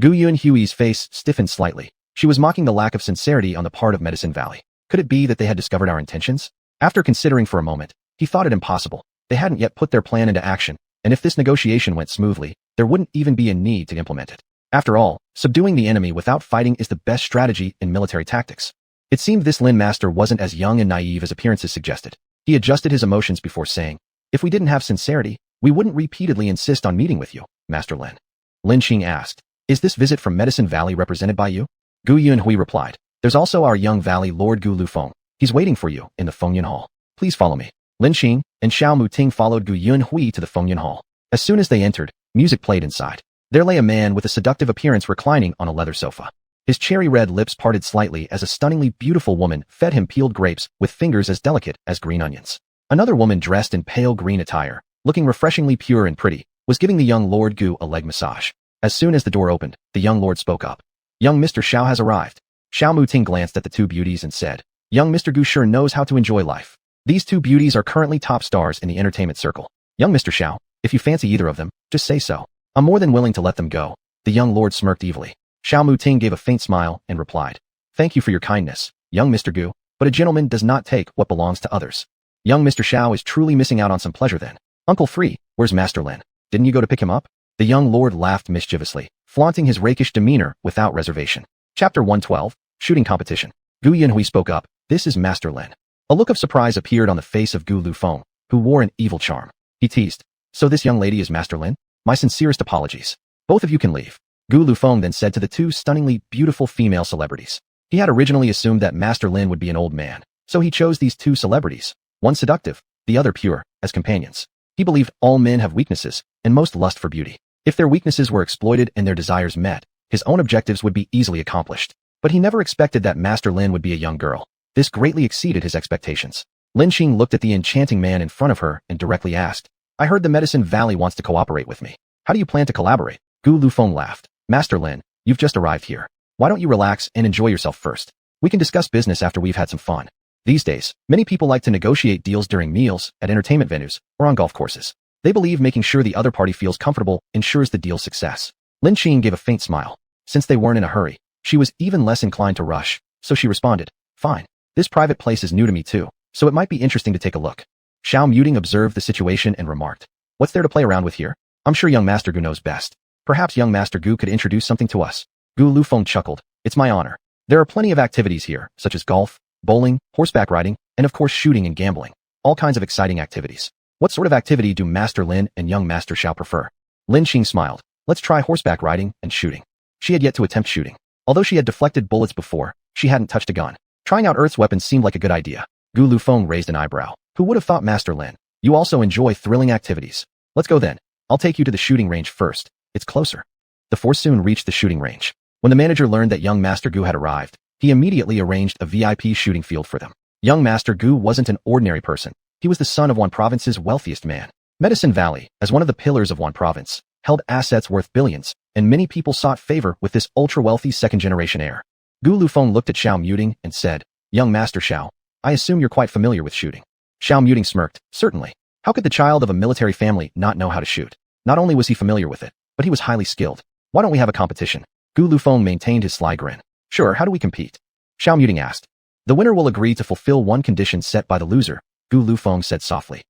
Gu Yunhui's face stiffened slightly. She was mocking the lack of sincerity on the part of Medicine Valley. Could it be that they had discovered our intentions? After considering for a moment, he thought it impossible. They hadn't yet put their plan into action, and if this negotiation went smoothly, there wouldn't even be a need to implement it. After all, subduing the enemy without fighting is the best strategy in military tactics. It seemed this Lin master wasn't as young and naive as appearances suggested. He adjusted his emotions before saying, "If we didn't have sincerity, we wouldn't repeatedly insist on meeting with you, Master Lin." Lin Qing asked, "Is this visit from Medicine Valley represented by you?" Gu Yunhui replied. There's also our young valley lord Gu Lufeng. He's waiting for you in the Fengyan Hall. Please follow me. Lin Qing and Xiao Muting followed Gu Yunhui to the Fengyan Hall. As soon as they entered, music played inside. There lay a man with a seductive appearance reclining on a leather sofa. His cherry-red lips parted slightly as a stunningly beautiful woman fed him peeled grapes with fingers as delicate as green onions. Another woman dressed in pale green attire, looking refreshingly pure and pretty, was giving the young Lord Gu a leg massage. As soon as the door opened, the young lord spoke up. Young Mr. Xiao has arrived. Xiao Muting glanced at the two beauties and said, Young Mr. Gu sure knows how to enjoy life. These two beauties are currently top stars in the entertainment circle. Young Mr. Xiao, if you fancy either of them, just say so. I'm more than willing to let them go. The young lord smirked evilly. Xiao Muting gave a faint smile and replied, Thank you for your kindness, young Mr. Gu, but a gentleman does not take what belongs to others. Young Mr. Xiao is truly missing out on some pleasure then. Uncle Free, where's Master Lin? Didn't you go to pick him up? The young lord laughed mischievously, flaunting his rakish demeanor without reservation. Chapter 112, Shooting Competition. Gu Yunhui spoke up, This is Master Lin. A look of surprise appeared on the face of Gu Lufeng, who wore an evil charm. He teased, So this young lady is Master Lin? My sincerest apologies. Both of you can leave. Gu Lufeng then said to the two stunningly beautiful female celebrities. He had originally assumed that Master Lin would be an old man, so he chose these two celebrities, one seductive, the other pure, as companions. He believed all men have weaknesses, and most lust for beauty. If their weaknesses were exploited and their desires met, his own objectives would be easily accomplished. But he never expected that Master Lin would be a young girl. This greatly exceeded his expectations. Lin Qing looked at the enchanting man in front of her and directly asked, I heard the Medicine Valley wants to cooperate with me. How do you plan to collaborate? Gu Lufeng laughed. Master Lin, you've just arrived here. Why don't you relax and enjoy yourself first? We can discuss business after we've had some fun. These days, many people like to negotiate deals during meals, at entertainment venues, or on golf courses. They believe making sure the other party feels comfortable ensures the deal's success. Lin Qing gave a faint smile. Since they weren't in a hurry, she was even less inclined to rush, so she responded, Fine. This private place is new to me too, so it might be interesting to take a look. Xiao Muting observed the situation and remarked, What's there to play around with here? I'm sure young Master Gu knows best. Perhaps young Master Gu could introduce something to us. Gu Lufeng chuckled. It's my honor. There are plenty of activities here, such as golf, bowling, horseback riding, and of course shooting and gambling. All kinds of exciting activities. What sort of activity do Master Lin and young Master Xiao prefer? Lin Qing smiled. Let's try horseback riding and shooting. She had yet to attempt shooting. Although she had deflected bullets before, she hadn't touched a gun. Trying out Earth's weapons seemed like a good idea. Gu Lufeng raised an eyebrow. Who would have thought Master Lin? You also enjoy thrilling activities. Let's go then. I'll take you to the shooting range first. It's closer. The four soon reached the shooting range. When the manager learned that young Master Gu had arrived, he immediately arranged a VIP shooting field for them. Young Master Gu wasn't an ordinary person. He was the son of one province's wealthiest man. Medicine Valley, as one of the pillars of one province, held assets worth billions, and many people sought favor with this ultra-wealthy second-generation heir. Gu Lufeng looked at Xiao Muting and said, Young Master Xiao, I assume you're quite familiar with shooting. Xiao Muting smirked, Certainly. How could the child of a military family not know how to shoot? Not only was he familiar with it, but he was highly skilled. Why don't we have a competition? Gu Lufeng maintained his sly grin. Sure, how do we compete? Xiao Muting asked. The winner will agree to fulfill one condition set by the loser, Gu Lufeng said softly.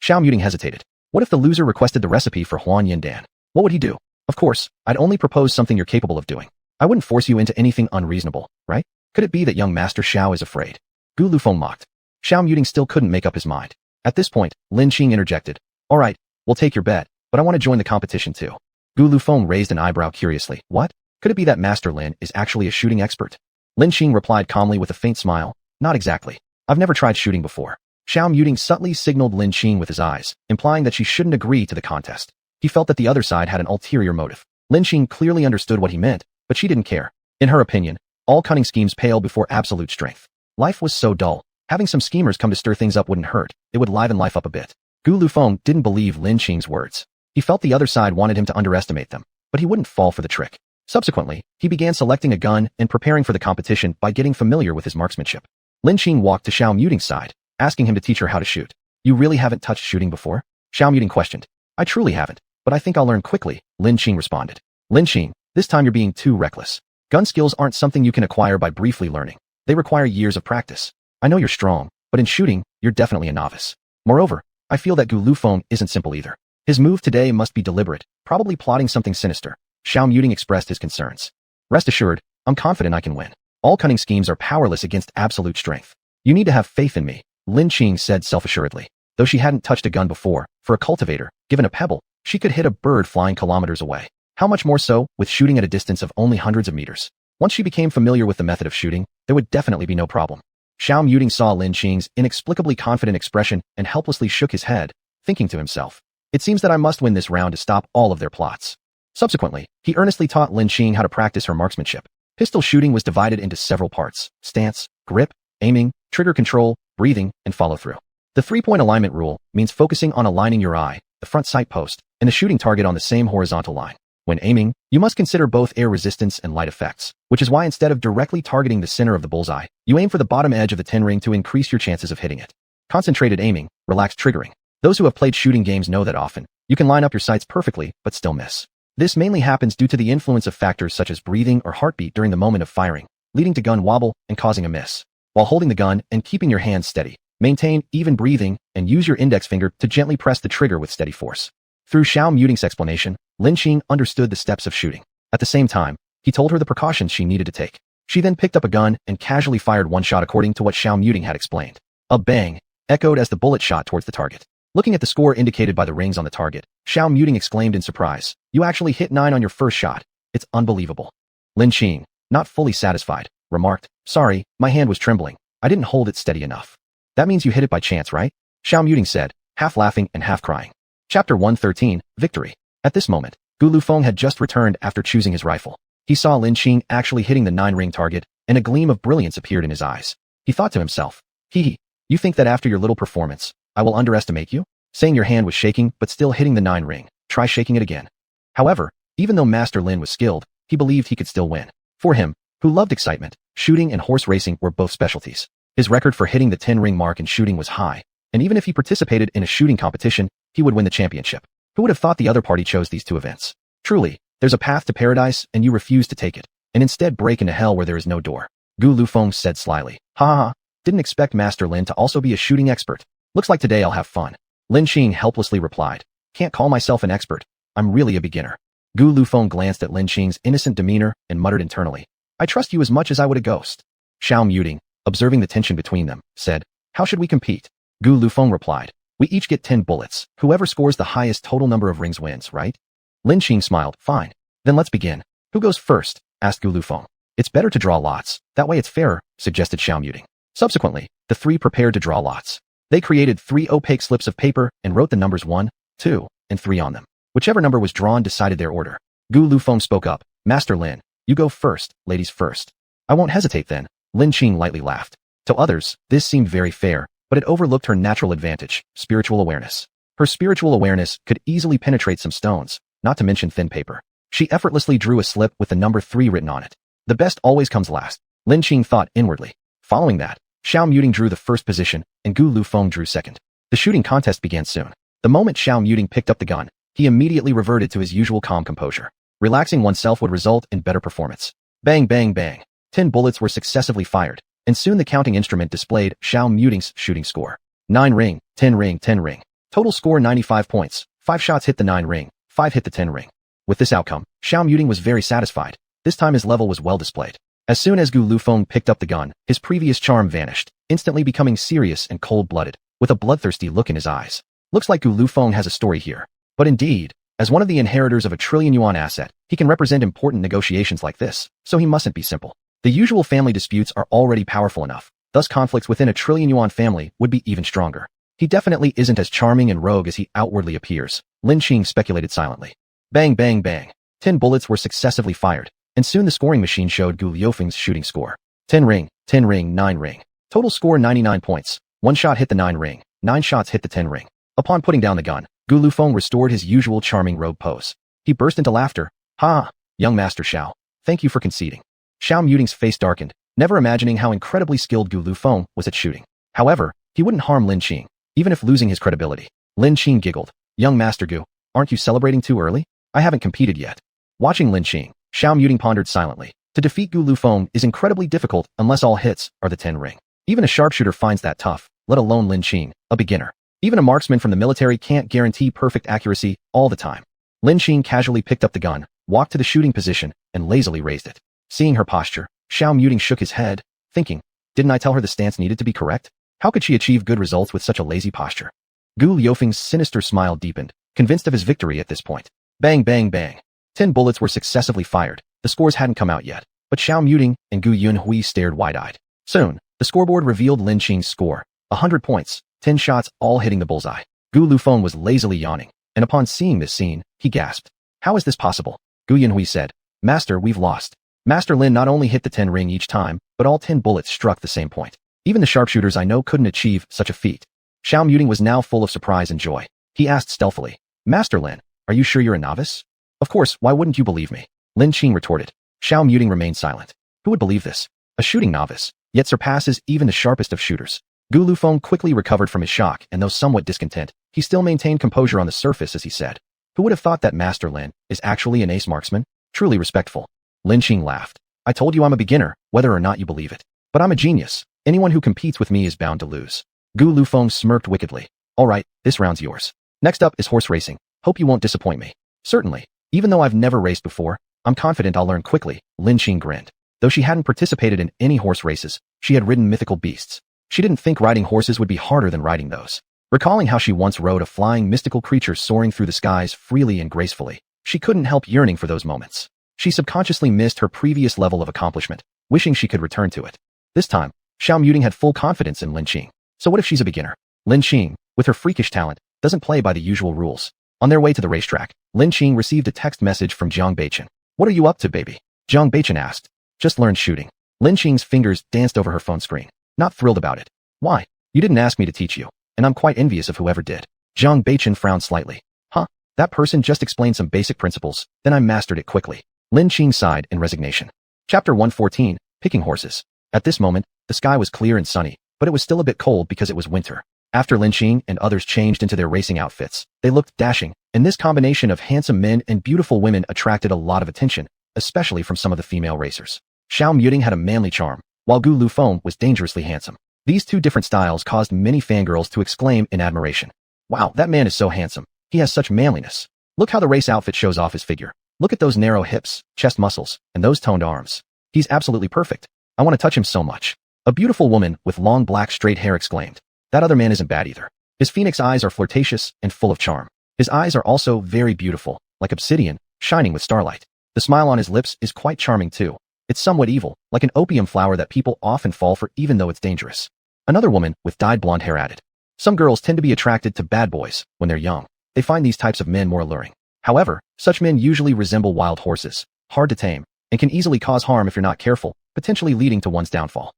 Xiao Muting hesitated. What if the loser requested the recipe for Huan Yin Dan? What would he do? Of course, I'd only propose something you're capable of doing. I wouldn't force you into anything unreasonable, right? Could it be that young Master Xiao is afraid? Gu Lufeng mocked. Xiao Muting still couldn't make up his mind. At this point, Lin Qing interjected. All right, we'll take your bet, but I want to join the competition too. Gu Lufeng raised an eyebrow curiously. What? Could it be that Master Lin is actually a shooting expert? Lin Qing replied calmly with a faint smile. Not exactly. I've never tried shooting before. Xiao Muting subtly signaled Lin Qing with his eyes, implying that she shouldn't agree to the contest. He felt that the other side had an ulterior motive. Lin Qing clearly understood what he meant, but she didn't care. In her opinion, all cunning schemes pale before absolute strength. Life was so dull. Having some schemers come to stir things up wouldn't hurt. It would liven life up a bit. Gu Lufeng didn't believe Lin Qing's words. He felt the other side wanted him to underestimate them, but he wouldn't fall for the trick. Subsequently, he began selecting a gun and preparing for the competition by getting familiar with his marksmanship. Lin Qing walked to Xiao Muting's side, asking him to teach her how to shoot. You really haven't touched shooting before? Xiao Muting questioned. I truly haven't, but I think I'll learn quickly, Lin Qing responded. Lin Qing, this time you're being too reckless. Gun skills aren't something you can acquire by briefly learning. They require years of practice. I know you're strong, but in shooting, you're definitely a novice. Moreover, I feel that Gu Lufeng isn't simple either. His move today must be deliberate, probably plotting something sinister. Xiao Muting expressed his concerns. Rest assured, I'm confident I can win. All cunning schemes are powerless against absolute strength. You need to have faith in me, Lin Qing said self-assuredly. Though she hadn't touched a gun before, for a cultivator, given a pebble, she could hit a bird flying kilometers away. How much more so, with shooting at a distance of only hundreds of meters? Once she became familiar with the method of shooting, there would definitely be no problem. Xiao Muting saw Lin Qing's inexplicably confident expression and helplessly shook his head, thinking to himself, "It seems that I must win this round to stop all of their plots." Subsequently, he earnestly taught Lin Qing how to practice her marksmanship. Pistol shooting was divided into several parts: stance, grip, aiming, trigger control, breathing, and follow-through. The three-point alignment rule means focusing on aligning your eye, the front sight post, and the shooting target on the same horizontal line. When aiming, you must consider both air resistance and light effects, which is why instead of directly targeting the center of the bullseye, you aim for the bottom edge of the tin ring to increase your chances of hitting it. Concentrated aiming, relaxed triggering. Those who have played shooting games know that often, you can line up your sights perfectly, but still miss. This mainly happens due to the influence of factors such as breathing or heartbeat during the moment of firing, leading to gun wobble and causing a miss. While holding the gun and keeping your hands steady, maintain even breathing and use your index finger to gently press the trigger with steady force. Through Xiao Muting's explanation, Lin Qing understood the steps of shooting. At the same time, he told her the precautions she needed to take. She then picked up a gun and casually fired one shot according to what Xiao Muting had explained. A bang echoed as the bullet shot towards the target. Looking at the score indicated by the rings on the target, Xiao Muting exclaimed in surprise, "You actually hit 9 on your first shot. It's unbelievable." Lin Qing, not fully satisfied, remarked, "Sorry, my hand was trembling. I didn't hold it steady enough." "That means you hit it by chance, right?" Xiao Muting said, half laughing and half crying. Chapter 113, Victory. At this moment, Gu Lufeng had just returned after choosing his rifle. He saw Lin Qing actually hitting the 9-ring target, and a gleam of brilliance appeared in his eyes. He thought to himself, "Hee, you think that after your little performance, I will underestimate you? Saying your hand was shaking but still hitting the 9-ring, try shaking it again." However, even though Master Lin was skilled, he believed he could still win. For him, who loved excitement, shooting and horse racing were both specialties. His record for hitting the 10-ring mark in shooting was high, and even if he participated in a shooting competition, he would win the championship. Who would have thought the other party chose these two events? Truly, there's a path to paradise and you refuse to take it, and instead break into hell where there is no door. Gu Lufeng said slyly. Ha ha ha, didn't expect Master Lin to also be a shooting expert. Looks like today I'll have fun. Lin Qing helplessly replied. Can't call myself an expert. I'm really a beginner. Gu Lufeng glanced at Lin Qing's innocent demeanor and muttered internally. I trust you as much as I would a ghost. Xiao Muting, observing the tension between them, said, How should we compete? Gu Lufeng replied. We each get 10 bullets. Whoever scores the highest total number of rings wins, right? Lin Qing smiled. Fine. Then let's begin. Who goes first? Asked Gu Lufeng. It's better to draw lots. That way it's fairer, suggested Xiao Muting. Subsequently, the three prepared to draw lots. They created 3 opaque slips of paper and wrote the numbers 1, 2, and 3 on them. Whichever number was drawn decided their order. Gu Lufeng spoke up. Master Lin, you go first, ladies first. I won't hesitate then. Lin Qing lightly laughed. To others, this seemed very fair, but it overlooked her natural advantage, spiritual awareness. Her spiritual awareness could easily penetrate some stones, not to mention thin paper. She effortlessly drew a slip with the number 3 written on it. The best always comes last, Lin Qing thought inwardly. Following that, Xiao Muting drew the first position, and Gu Lufeng drew second. The shooting contest began soon. The moment Xiao Muting picked up the gun, he immediately reverted to his usual calm composure. Relaxing oneself would result in better performance. Bang, bang, bang. 10 bullets were successively fired, and soon the counting instrument displayed Xiao Muting's shooting score. 9 ring, 10 ring, 10 ring. Total score 95 points. 5 shots hit the 9 ring, 5 hit the 10 ring. With this outcome, Xiao Muting was very satisfied. This time his level was well displayed. As soon as Gu Lufeng picked up the gun, his previous charm vanished, instantly becoming serious and cold-blooded, with a bloodthirsty look in his eyes. Looks like Gu Lufeng has a story here. But indeed, as one of the inheritors of a trillion-yuan asset, he can represent important negotiations like this, so he mustn't be simple. The usual family disputes are already powerful enough, thus conflicts within a trillion-yuan family would be even stronger. He definitely isn't as charming and rogue as he outwardly appears, Lin Qing speculated silently. Bang, bang, bang. 10 bullets were successively fired, and soon the scoring machine showed Gu Lufeng's shooting score. 10 ring, 10 ring, 9 ring. Total score 99 points. 1 shot hit the 9 ring, 9 shots hit the 10 ring. Upon putting down the gun, Gu Lufeng restored his usual charming rogue pose. He burst into laughter. Ha! Young Master Xiao, thank you for conceding. Xiao Muting's face darkened, never imagining how incredibly skilled Gu Lufeng was at shooting. However, he wouldn't harm Lin Qing, even if losing his credibility. Lin Qing giggled. Young Master Gu, aren't you celebrating too early? I haven't competed yet. Watching Lin Qing, Xiao Muting pondered silently. To defeat Gu Lufeng is incredibly difficult unless all hits are the 10 ring. Even a sharpshooter finds that tough, let alone Lin Qing, a beginner. Even a marksman from the military can't guarantee perfect accuracy all the time. Lin Qing casually picked up the gun, walked to the shooting position, and lazily raised it. Seeing her posture, Xiao Muting shook his head, thinking, didn't I tell her the stance needed to be correct? How could she achieve good results with such a lazy posture? Gu Lufeng's sinister smile deepened, convinced of his victory at this point. Bang, bang, bang. 10 bullets were successively fired. The scores hadn't come out yet, but Xiao Muting and Gu Yunhui stared wide-eyed. Soon, the scoreboard revealed Lin Qing's score. 100 points, 10 shots, all hitting the bullseye. Gu Lufeng was lazily yawning, and upon seeing this scene, he gasped. How is this possible? Gu Yunhui said. Master, we've lost. Master Lin not only hit the 10 ring each time, but all 10 bullets struck the same point. Even the sharpshooters I know couldn't achieve such a feat. Xiao Muting was now full of surprise and joy. He asked stealthily, Master Lin, are you sure you're a novice? Of course, why wouldn't you believe me? Lin Qing retorted. Xiao Muting remained silent. Who would believe this? A shooting novice, yet surpasses even the sharpest of shooters. Gu Lufeng quickly recovered from his shock, and though somewhat discontent, he still maintained composure on the surface as he said, Who would have thought that Master Lin is actually an ace marksman? Truly respectful. Lin Qing laughed. I told you I'm a beginner, whether or not you believe it. But I'm a genius. Anyone who competes with me is bound to lose. Gu Lufeng smirked wickedly. Alright, this round's yours. Next up is horse racing. Hope you won't disappoint me. Certainly. Even though I've never raced before, I'm confident I'll learn quickly, Lin Qing grinned. Though she hadn't participated in any horse races, she had ridden mythical beasts. She didn't think riding horses would be harder than riding those. Recalling how she once rode a flying mystical creature soaring through the skies freely and gracefully, she couldn't help yearning for those moments. She subconsciously missed her previous level of accomplishment, wishing she could return to it. This time, Xiao Muting had full confidence in Lin Qing. So what if she's a beginner? Lin Qing, with her freakish talent, doesn't play by the usual rules. On their way to the racetrack, Lin Qing received a text message from Jiang Beichen. What are you up to, baby? Jiang Beichen asked. Just learned shooting. Lin Qing's fingers danced over her phone screen. Not thrilled about it. Why? You didn't ask me to teach you, and I'm quite envious of whoever did. Jiang Beichen frowned slightly. Huh? That person just explained some basic principles, then I mastered it quickly. Lin Qing sighed in resignation. Chapter 114, Picking Horses. At this moment, the sky was clear and sunny, but it was still a bit cold because it was winter. After Lin Qing and others changed into their racing outfits, they looked dashing, and this combination of handsome men and beautiful women attracted a lot of attention, especially from some of the female racers. Xiao Muting had a manly charm, while Gu Lufeng was dangerously handsome. These two different styles caused many fangirls to exclaim in admiration. Wow, that man is so handsome. He has such manliness. Look how the race outfit shows off his figure. Look at those narrow hips, chest muscles, and those toned arms. He's absolutely perfect. I want to touch him so much. A beautiful woman with long black straight hair exclaimed. That other man isn't bad either. His phoenix eyes are flirtatious and full of charm. His eyes are also very beautiful, like obsidian, shining with starlight. The smile on his lips is quite charming too. It's somewhat evil, like an opium flower that people often fall for even though it's dangerous. Another woman with dyed blonde hair added. Some girls tend to be attracted to bad boys when they're young. They find these types of men more alluring. However, such men usually resemble wild horses, hard to tame, and can easily cause harm if you're not careful, potentially leading to one's downfall.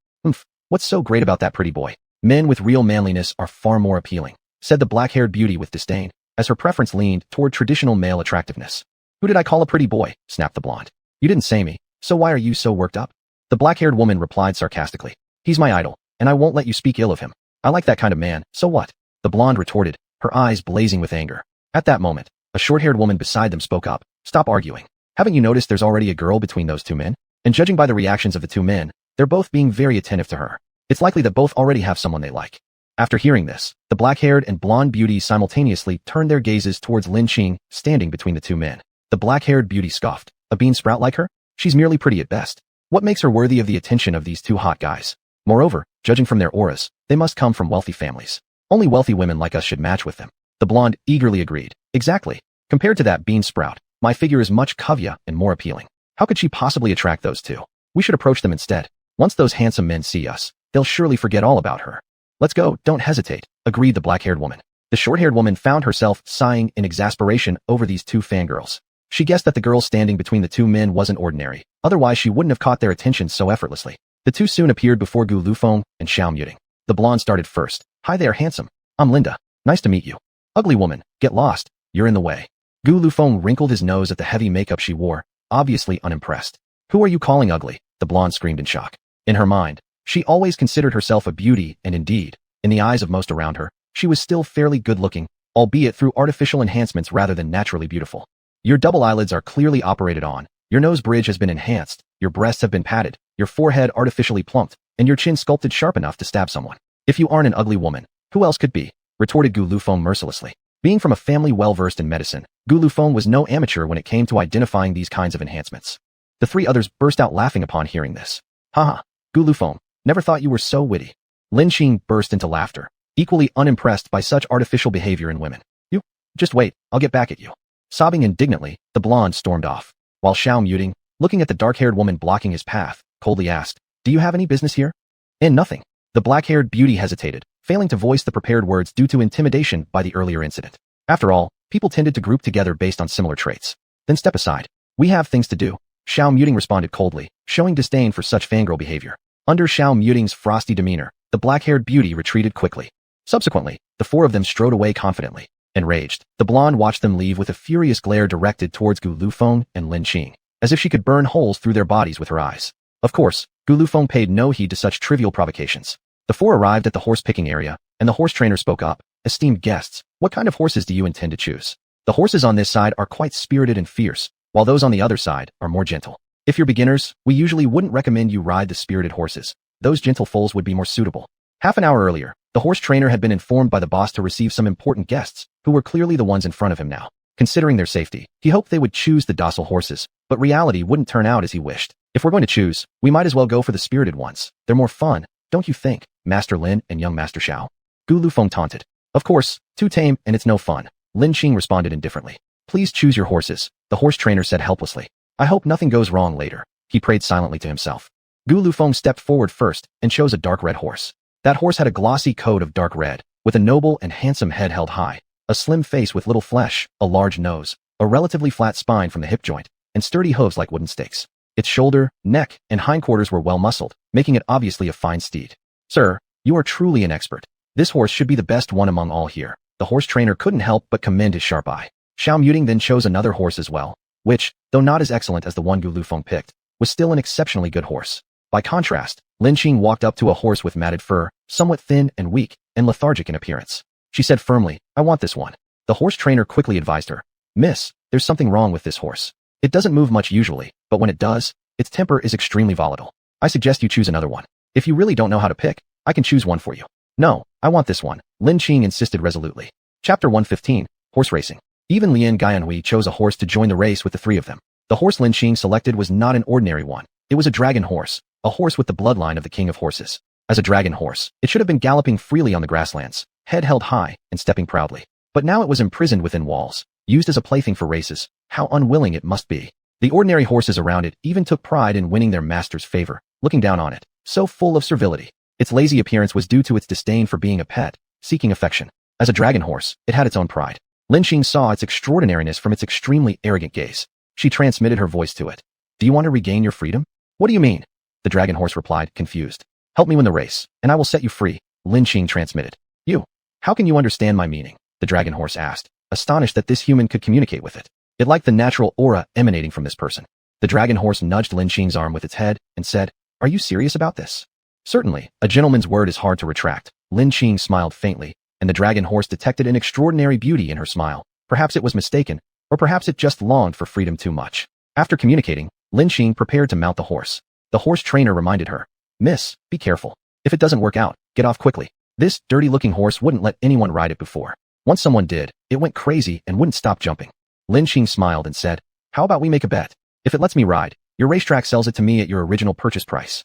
What's so great about that pretty boy? Men with real manliness are far more appealing, said the black-haired beauty with disdain, as her preference leaned toward traditional male attractiveness. Who did I call a pretty boy? Snapped the blonde. You didn't say me, so why are you so worked up? The black-haired woman replied sarcastically. He's my idol, and I won't let you speak ill of him. I like that kind of man, so what? The blonde retorted, her eyes blazing with anger. At that moment, a short-haired woman beside them spoke up. Stop arguing. Haven't you noticed there's already a girl between those two men? And judging by the reactions of the two men, they're both being very attentive to her. It's likely that both already have someone they like. After hearing this, the black-haired and blonde beauties simultaneously turned their gazes towards Lin Qing, standing between the two men. The black-haired beauty scoffed. A bean sprout like her? She's merely pretty at best. What makes her worthy of the attention of these two hot guys? Moreover, judging from their auras, they must come from wealthy families. Only wealthy women like us should match with them. The blonde eagerly agreed. Exactly. Compared to that bean sprout, my figure is much curvier and more appealing. How could she possibly attract those two? We should approach them instead. Once those handsome men see us, they'll surely forget all about her. Let's go, don't hesitate, agreed the black-haired woman. The short-haired woman found herself sighing in exasperation over these two fangirls. She guessed that the girl standing between the two men wasn't ordinary, otherwise she wouldn't have caught their attention so effortlessly. The two soon appeared before Gu Lufeng and Xiao Muting. The blonde started first. Hi there, handsome. I'm Linda. Nice to meet you. Ugly woman, get lost. You're in the way. Gu Lufeng wrinkled his nose at the heavy makeup she wore, obviously unimpressed. Who are you calling ugly? The blonde screamed in shock. In her mind, she always considered herself a beauty, and indeed, in the eyes of most around her, she was still fairly good-looking, albeit through artificial enhancements rather than naturally beautiful. Your double eyelids are clearly operated on, your nose bridge has been enhanced, your breasts have been padded, your forehead artificially plumped, and your chin sculpted sharp enough to stab someone. If you aren't an ugly woman, who else could be? Retorted Gu Lufeng mercilessly. Being from a family well-versed in medicine, Gu Lufeng was no amateur when it came to identifying these kinds of enhancements. The three others burst out laughing upon hearing this. Haha, Gu Lufeng, never thought you were so witty. Lin Qing burst into laughter, equally unimpressed by such artificial behavior in women. You? Just wait, I'll get back at you. Sobbing indignantly, the blonde stormed off, while Xiao Muting, Looking at the dark-haired woman blocking his path, coldly asked, "Do you have any business here?" "And nothing." The black-haired beauty hesitated, failing to voice the prepared words due to intimidation by the earlier incident. After all, people tended to group together based on similar traits. "Then step aside. We have things to do." Xiao Muting responded coldly, showing disdain for such fangirl behavior. Under Xiao Muting's frosty demeanor, the black-haired beauty retreated quickly. Subsequently, the four of them strode away confidently. Enraged, the blonde watched them leave with a furious glare directed towards Gu Lufeng and Lin Qing, as if she could burn holes through their bodies with her eyes. Of course, Gu Lufeng paid no heed to such trivial provocations. The four arrived at the horse-picking area, and the horse trainer spoke up. "Esteemed guests, what kind of horses do you intend to choose? The horses on this side are quite spirited and fierce, while those on the other side are more gentle. If you're beginners, we usually wouldn't recommend you ride the spirited horses. Those gentle foals would be more suitable." Half an hour earlier, the horse trainer had been informed by the boss to receive some important guests, who were clearly the ones in front of him now. Considering their safety, he hoped they would choose the docile horses, but reality wouldn't turn out as he wished. "If we're going to choose, we might as well go for the spirited ones. They're more fun, don't you think, Master Lin and young Master Xiao?" Gu Lufeng taunted. "Of course, too tame and it's no fun." Lin Qing responded indifferently. "Please choose your horses," the horse trainer said helplessly. "I hope nothing goes wrong later." He prayed silently to himself. Gu Lufeng stepped forward first and chose a dark red horse. That horse had a glossy coat of dark red, with a noble and handsome head held high, a slim face with little flesh, a large nose, a relatively flat spine from the hip joint, and sturdy hooves like wooden stakes. Its shoulder, neck, and hindquarters were well muscled, making it obviously a fine steed. "Sir, you are truly an expert. This horse should be the best one among all here." The horse trainer couldn't help but commend his sharp eye. Xiao Muting then chose another horse as well, which, though not as excellent as the one Gu Lufeng picked, was still an exceptionally good horse. By contrast, Lin Qing walked up to a horse with matted fur, somewhat thin and weak, and lethargic in appearance. She said firmly, "I want this one." The horse trainer quickly advised her, "Miss, there's something wrong with this horse. It doesn't move much usually, but when it does, its temper is extremely volatile. I suggest you choose another one. If you really don't know how to pick, I can choose one for you." "No, I want this one," Lin Qing insisted resolutely. Chapter 115, Horse Racing. Even Lian Gaianhui chose a horse to join the race with the three of them. The horse Lin Qing selected was not an ordinary one. It was a dragon horse, a horse with the bloodline of the king of horses. As a dragon horse, it should have been galloping freely on the grasslands, head held high and stepping proudly. But now it was imprisoned within walls, used as a plaything for races. How unwilling it must be. The ordinary horses around it even took pride in winning their master's favor, looking down on it, so full of servility. Its lazy appearance was due to its disdain for being a pet, seeking affection. As a dragon horse, it had its own pride. Lin Qing saw its extraordinariness from its extremely arrogant gaze. She transmitted her voice to it. "Do you want to regain your freedom?" "What do you mean?" The dragon horse replied, confused. "Help me win the race, and I will set you free," Lin Qing transmitted. "You? How can you understand my meaning?" the dragon horse asked, astonished that this human could communicate with it. It liked the natural aura emanating from this person. The dragon horse nudged Lin Qing's arm with its head and said, "Are you serious about this?" "Certainly, a gentleman's word is hard to retract." Lin Qing smiled faintly, and the dragon horse detected an extraordinary beauty in her smile. Perhaps it was mistaken, or perhaps it just longed for freedom too much. After communicating, Lin Qing prepared to mount the horse. The horse trainer reminded her, "Miss, be careful. If it doesn't work out, get off quickly." This dirty-looking horse wouldn't let anyone ride it before. Once someone did, it went crazy and wouldn't stop jumping. Lin Qing smiled and said, "How about we make a bet? If it lets me ride, your racetrack sells it to me at your original purchase price."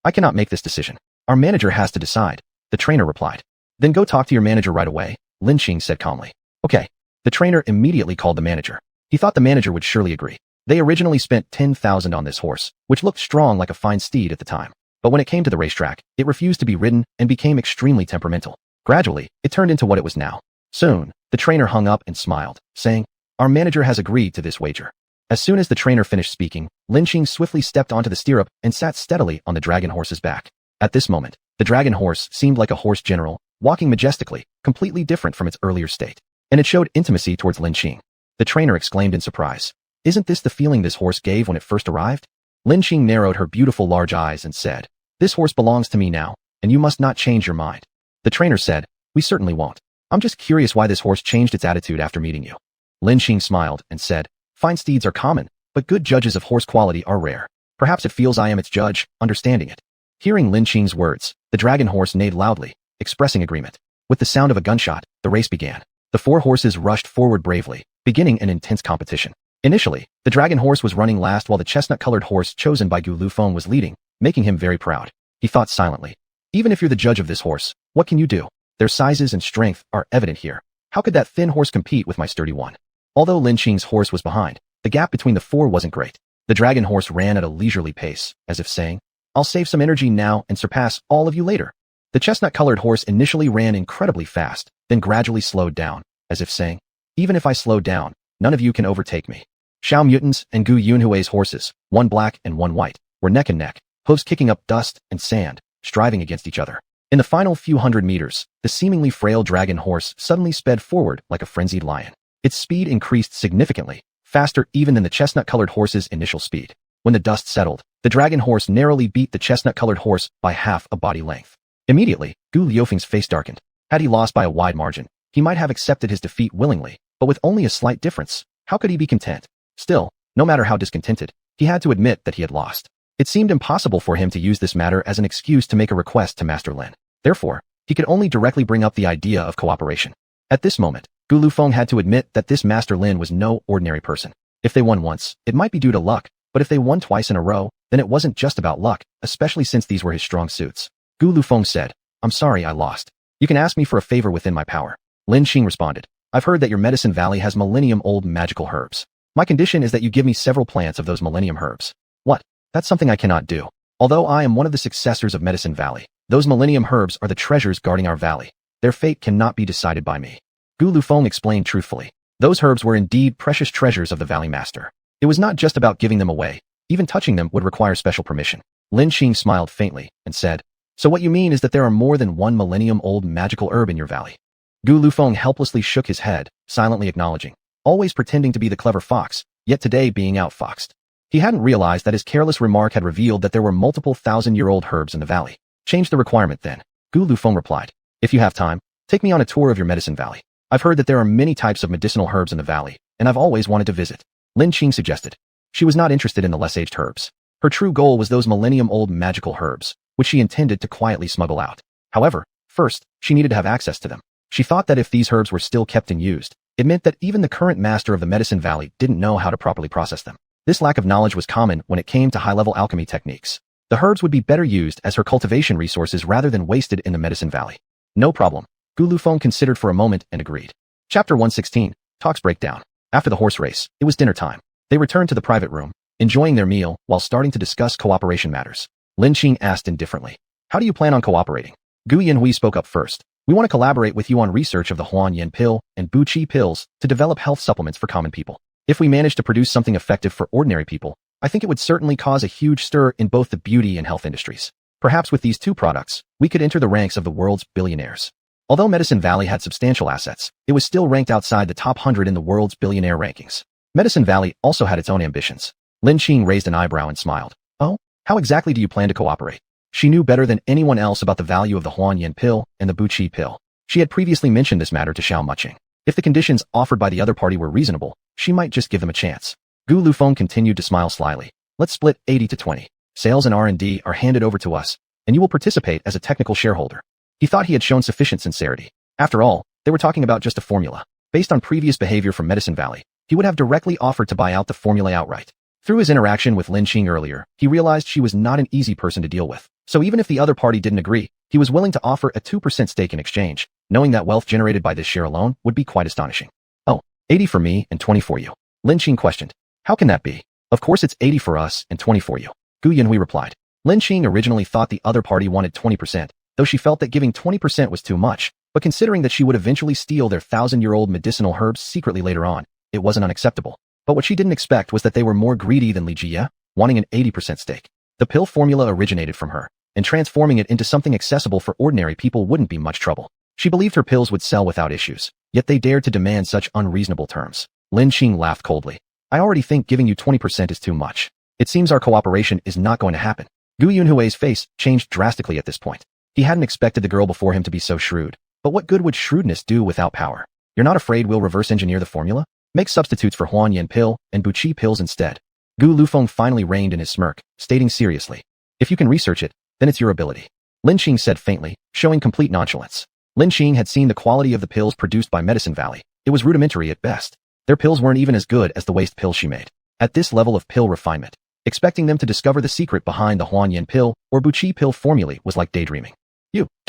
I cannot make this decision. Our manager has to decide," the trainer replied. "Then go talk to your manager right away," Lin Qing said calmly. "Okay." The trainer immediately called the manager. He thought the manager would surely agree. They originally spent 10,000 on this horse, which looked strong like a fine steed at the time. But when it came to the racetrack, it refused to be ridden and became extremely temperamental. Gradually, it turned into what it was now. Soon, the trainer hung up and smiled, saying, "Our manager has agreed to this wager." As soon as the trainer finished speaking, Lin Qing swiftly stepped onto the stirrup and sat steadily on the dragon horse's back. At this moment, the dragon horse seemed like a horse general, walking majestically, completely different from its earlier state. And it showed intimacy towards Lin Qing. The trainer exclaimed in surprise, "Isn't this the feeling this horse gave when it first arrived?" Lin Qing narrowed her beautiful large eyes and said, "This horse belongs to me now, and you must not change your mind." The trainer said, "We certainly won't. I'm just curious why this horse changed its attitude after meeting you." Lin Qing smiled and said, "Fine steeds are common, but good judges of horse quality are rare. Perhaps it feels I am its judge, understanding it." Hearing Lin Qing's words, the dragon horse neighed loudly, expressing agreement. With the sound of a gunshot, the race began. The four horses rushed forward bravely, beginning an intense competition. Initially, the dragon horse was running last while the chestnut-colored horse chosen by Gu Lufeng was leading, making him very proud. He thought silently, "Even if you're the judge of this horse, what can you do? Their sizes and strength are evident here. How could that thin horse compete with my sturdy one?" Although Lin Qing's horse was behind, the gap between the four wasn't great. The dragon horse ran at a leisurely pace, as if saying, I'll save some energy now and surpass all of you later. The chestnut-colored horse initially ran incredibly fast, then gradually slowed down, as if saying, even if I slow down, none of you can overtake me. Xiao Mutant's and Gu Yunhui's horses, one black and one white, were neck and neck, hooves kicking up dust and sand, striving against each other. In the final few hundred meters, the seemingly frail dragon horse suddenly sped forward like a frenzied lion. Its speed increased significantly, faster even than the chestnut-colored horse's initial speed. When the dust settled, the dragon horse narrowly beat the chestnut-colored horse by half a body length. Immediately, Gu Liufeng's face darkened. Had he lost by a wide margin, he might have accepted his defeat willingly, but with only a slight difference, how could he be content? Still, no matter how discontented, he had to admit that he had lost. It seemed impossible for him to use this matter as an excuse to make a request to Master Lin. Therefore, he could only directly bring up the idea of cooperation. At this moment, Gu Lufeng had to admit that this Master Lin was no ordinary person. If they won once, it might be due to luck, but if they won twice in a row, then it wasn't just about luck, especially since these were his strong suits. Gu Lufeng said, I'm sorry I lost. You can ask me for a favor within my power. Lin Xing responded, I've heard that your Medicine Valley has millennium-old magical herbs. My condition is that you give me several plants of those millennium herbs. What? That's something I cannot do. Although I am one of the successors of Medicine Valley, those millennium herbs are the treasures guarding our valley. Their fate cannot be decided by me. Gu Lufeng explained truthfully. Those herbs were indeed precious treasures of the Valley Master. It was not just about giving them away. Even touching them would require special permission. Lin Xing smiled faintly and said, So what you mean is that there are more than one millennium-old magical herb in your valley? Gu Lufeng helplessly shook his head, silently acknowledging, always pretending to be the clever fox, yet today being outfoxed. He hadn't realized that his careless remark had revealed that there were multiple thousand-year-old herbs in the valley. Change the requirement then. Gu Lufeng replied, If you have time, take me on a tour of your Medicine Valley. I've heard that there are many types of medicinal herbs in the valley, and I've always wanted to visit. Lin Xing suggested. She was not interested in the less-aged herbs. Her true goal was those millennium-old magical herbs, which she intended to quietly smuggle out. However, first, she needed to have access to them. She thought that if these herbs were still kept and used, it meant that even the current master of the Medicine Valley didn't know how to properly process them. This lack of knowledge was common when it came to high-level alchemy techniques. The herbs would be better used as her cultivation resources rather than wasted in the Medicine Valley. No problem. Gu Lufeng considered for a moment and agreed. Chapter 116, Talks Breakdown. After the horse race, it was dinner time. They returned to the private room, enjoying their meal while starting to discuss cooperation matters. Lin Xing asked indifferently, How do you plan on cooperating? Gu Yanhui spoke up first. We want to collaborate with you on research of the Huan Yen pill and Bu Qi pills to develop health supplements for common people. If we manage to produce something effective for ordinary people, I think it would certainly cause a huge stir in both the beauty and health industries. Perhaps with these two products, we could enter the ranks of the world's billionaires. Although Medicine Valley had substantial assets, it was still ranked outside the top 100 in the world's billionaire rankings. Medicine Valley also had its own ambitions. Lin Xing raised an eyebrow and smiled. Oh, how exactly do you plan to cooperate? She knew better than anyone else about the value of the Huan Yen pill and the Bu Qi pill. She had previously mentioned this matter to Xiao Muqing. If the conditions offered by the other party were reasonable, she might just give them a chance. Gu Lufeng continued to smile slyly. Let's split 80 to 20. Sales and R&D are handed over to us, and you will participate as a technical shareholder. He thought he had shown sufficient sincerity. After all, they were talking about just a formula. Based on previous behavior from Medicine Valley, he would have directly offered to buy out the formula outright. Through his interaction with Lin Xing earlier, he realized she was not an easy person to deal with. So even if the other party didn't agree, he was willing to offer a 2% stake in exchange, knowing that wealth generated by this share alone would be quite astonishing. Oh, 80 for me and 20 for you. Lin Xing questioned. How can that be? Of course it's 80 for us and 20 for you. Gu Yanhui replied. Lin Xing originally thought the other party wanted 20%, though she felt that giving 20% was too much, but considering that she would eventually steal their 1,000-year-old medicinal herbs secretly later on, it wasn't unacceptable. But what she didn't expect was that they were more greedy than Li Jie, wanting an 80% stake. The pill formula originated from her, and transforming it into something accessible for ordinary people wouldn't be much trouble. She believed her pills would sell without issues, yet they dared to demand such unreasonable terms. Lin Xing laughed coldly. I already think giving you 20% is too much. It seems our cooperation is not going to happen. Gu Yunhui's face changed drastically at this point. He hadn't expected the girl before him to be so shrewd. But what good would shrewdness do without power? You're not afraid we'll reverse engineer the formula? Make substitutes for Huan Yen pill and Bu Qi pills instead. Gu Lufeng finally reined in his smirk, stating seriously. If you can research it, then it's your ability. Lin Xing said faintly, showing complete nonchalance. Lin Xing had seen the quality of the pills produced by Medicine Valley. It was rudimentary at best. Their pills weren't even as good as the waste pills she made. At this level of pill refinement, expecting them to discover the secret behind the Huan Yen pill or Bu Qi pill formulae was like daydreaming.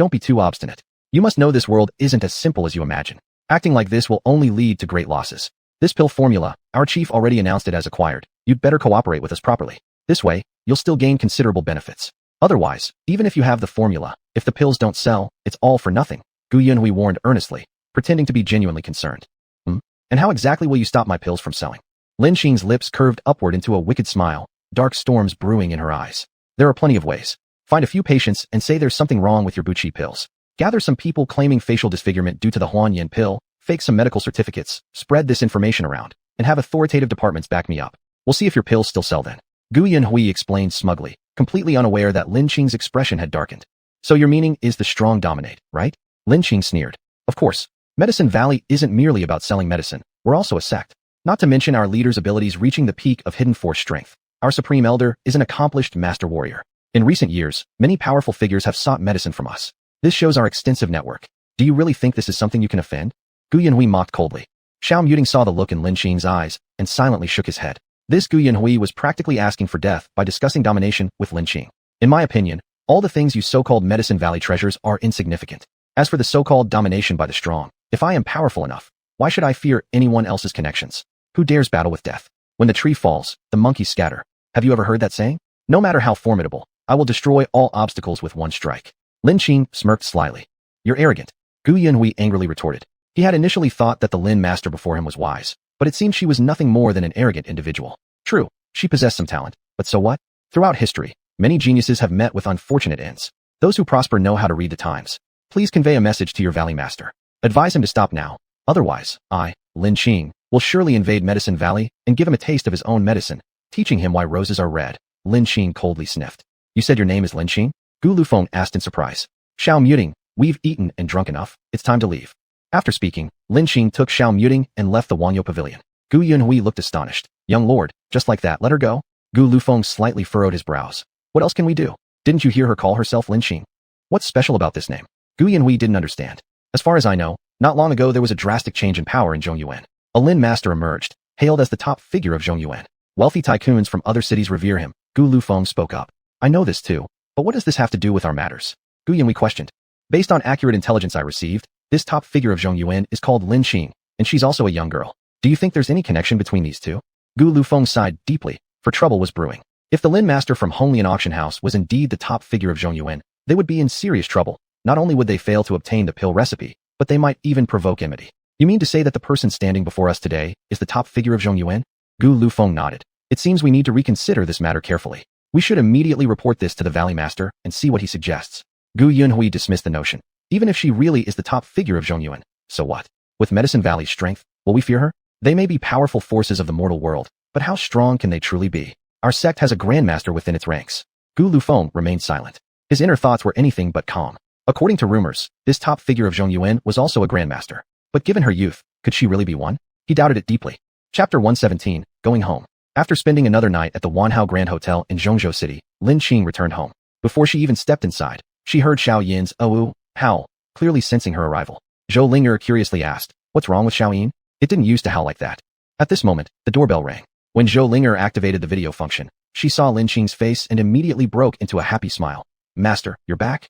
Don't be too obstinate. You must know this world isn't as simple as you imagine. Acting like this will only lead to great losses. This pill formula, our chief already announced it as acquired, you'd better cooperate with us properly. This way, you'll still gain considerable benefits. Otherwise, even if you have the formula, if the pills don't sell, it's all for nothing, Gu Yunhui warned earnestly, pretending to be genuinely concerned. And how exactly will you stop my pills from selling? Lin Xing's lips curved upward into a wicked smile, dark storms brewing in her eyes. There are plenty of ways. Find a few patients and say there's something wrong with your Buqi pills. Gather some people claiming facial disfigurement due to the Huanyan pill, fake some medical certificates, spread this information around, and have authoritative departments back me up. We'll see if your pills still sell then. Gu Yunhui explained smugly, completely unaware that Lin Qing's expression had darkened. So your meaning is the strong dominate, right? Lin Qing sneered. Of course. Medicine Valley isn't merely about selling medicine. We're also a sect. Not to mention our leader's abilities reaching the peak of hidden force strength. Our supreme elder is an accomplished master warrior. In recent years, many powerful figures have sought medicine from us. This shows our extensive network. Do you really think this is something you can offend? Gu Yunhui mocked coldly. Xiao Muting saw the look in Lin Qing's eyes and silently shook his head. This Gu Yunhui was practically asking for death by discussing domination with Lin Qing. In my opinion, all the things you so-called Medicine Valley treasures are insignificant. As for the so-called domination by the strong, if I am powerful enough, why should I fear anyone else's connections? Who dares battle with death? When the tree falls, the monkeys scatter. Have you ever heard that saying? No matter how formidable, I will destroy all obstacles with one strike. Lin Qing smirked slyly. You're arrogant. Gu Yunhui angrily retorted. He had initially thought that the Lin master before him was wise, but it seemed she was nothing more than an arrogant individual. True, she possessed some talent, but so what? Throughout history, many geniuses have met with unfortunate ends. Those who prosper know how to read the times. Please convey a message to your Valley Master. Advise him to stop now. Otherwise, I, Lin Qing, will surely invade Medicine Valley and give him a taste of his own medicine, teaching him why roses are red. Lin Qing coldly sniffed. You said your name is Lin Qing? Gu Lufeng asked in surprise. Xiao Muting, we've eaten and drunk enough. It's time to leave. After speaking, Lin Qing took Xiao Muting and left the Wanyo Pavilion. Gu Yunhui looked astonished. Young lord, just like that, let her go? Gu Lufeng slightly furrowed his brows. What else can we do? Didn't you hear her call herself Lin Qing? What's special about this name? Gu Yunhui didn't understand. As far as I know, not long ago there was a drastic change in power in Zhongyuan. A Lin master emerged, hailed as the top figure of Zhongyuan. Wealthy tycoons from other cities revere him. Gu Lufeng spoke up. I know this too, but what does this have to do with our matters? Gu Yunhui questioned. Based on accurate intelligence I received, this top figure of Zhongyuan is called Lin Qing, and she's also a young girl. Do you think there's any connection between these two? Gu Lufeng sighed deeply, for trouble was brewing. If the Lin master from Honglian auction house was indeed the top figure of Zhongyuan, they would be in serious trouble. Not only would they fail to obtain the pill recipe, but they might even provoke enmity. You mean to say that the person standing before us today is the top figure of Zhongyuan? Gu Lufeng nodded. It seems we need to reconsider this matter carefully. We should immediately report this to the Valley Master and see what he suggests. Gu Yunhui dismissed the notion. Even if she really is the top figure of Zhongyuan, so what? With Medicine Valley's strength, will we fear her? They may be powerful forces of the mortal world, but how strong can they truly be? Our sect has a grandmaster within its ranks. Gu Lufeng remained silent. His inner thoughts were anything but calm. According to rumors, this top figure of Zhongyuan was also a grandmaster. But given her youth, could she really be one? He doubted it deeply. Chapter 117, Going Home. After spending another night at the Wanhao Grand Hotel in Zhongzhou City, Lin Qing returned home. Before she even stepped inside, she heard Xiao Yin's "oh" howl, clearly sensing her arrival. Zhou Linger curiously asked, "What's wrong with Xiao Yin?" It didn't used to howl like that. At this moment, the doorbell rang. When Zhou Linger activated the video function, she saw Lin Qing's face and immediately broke into a happy smile. "Master, you're back?"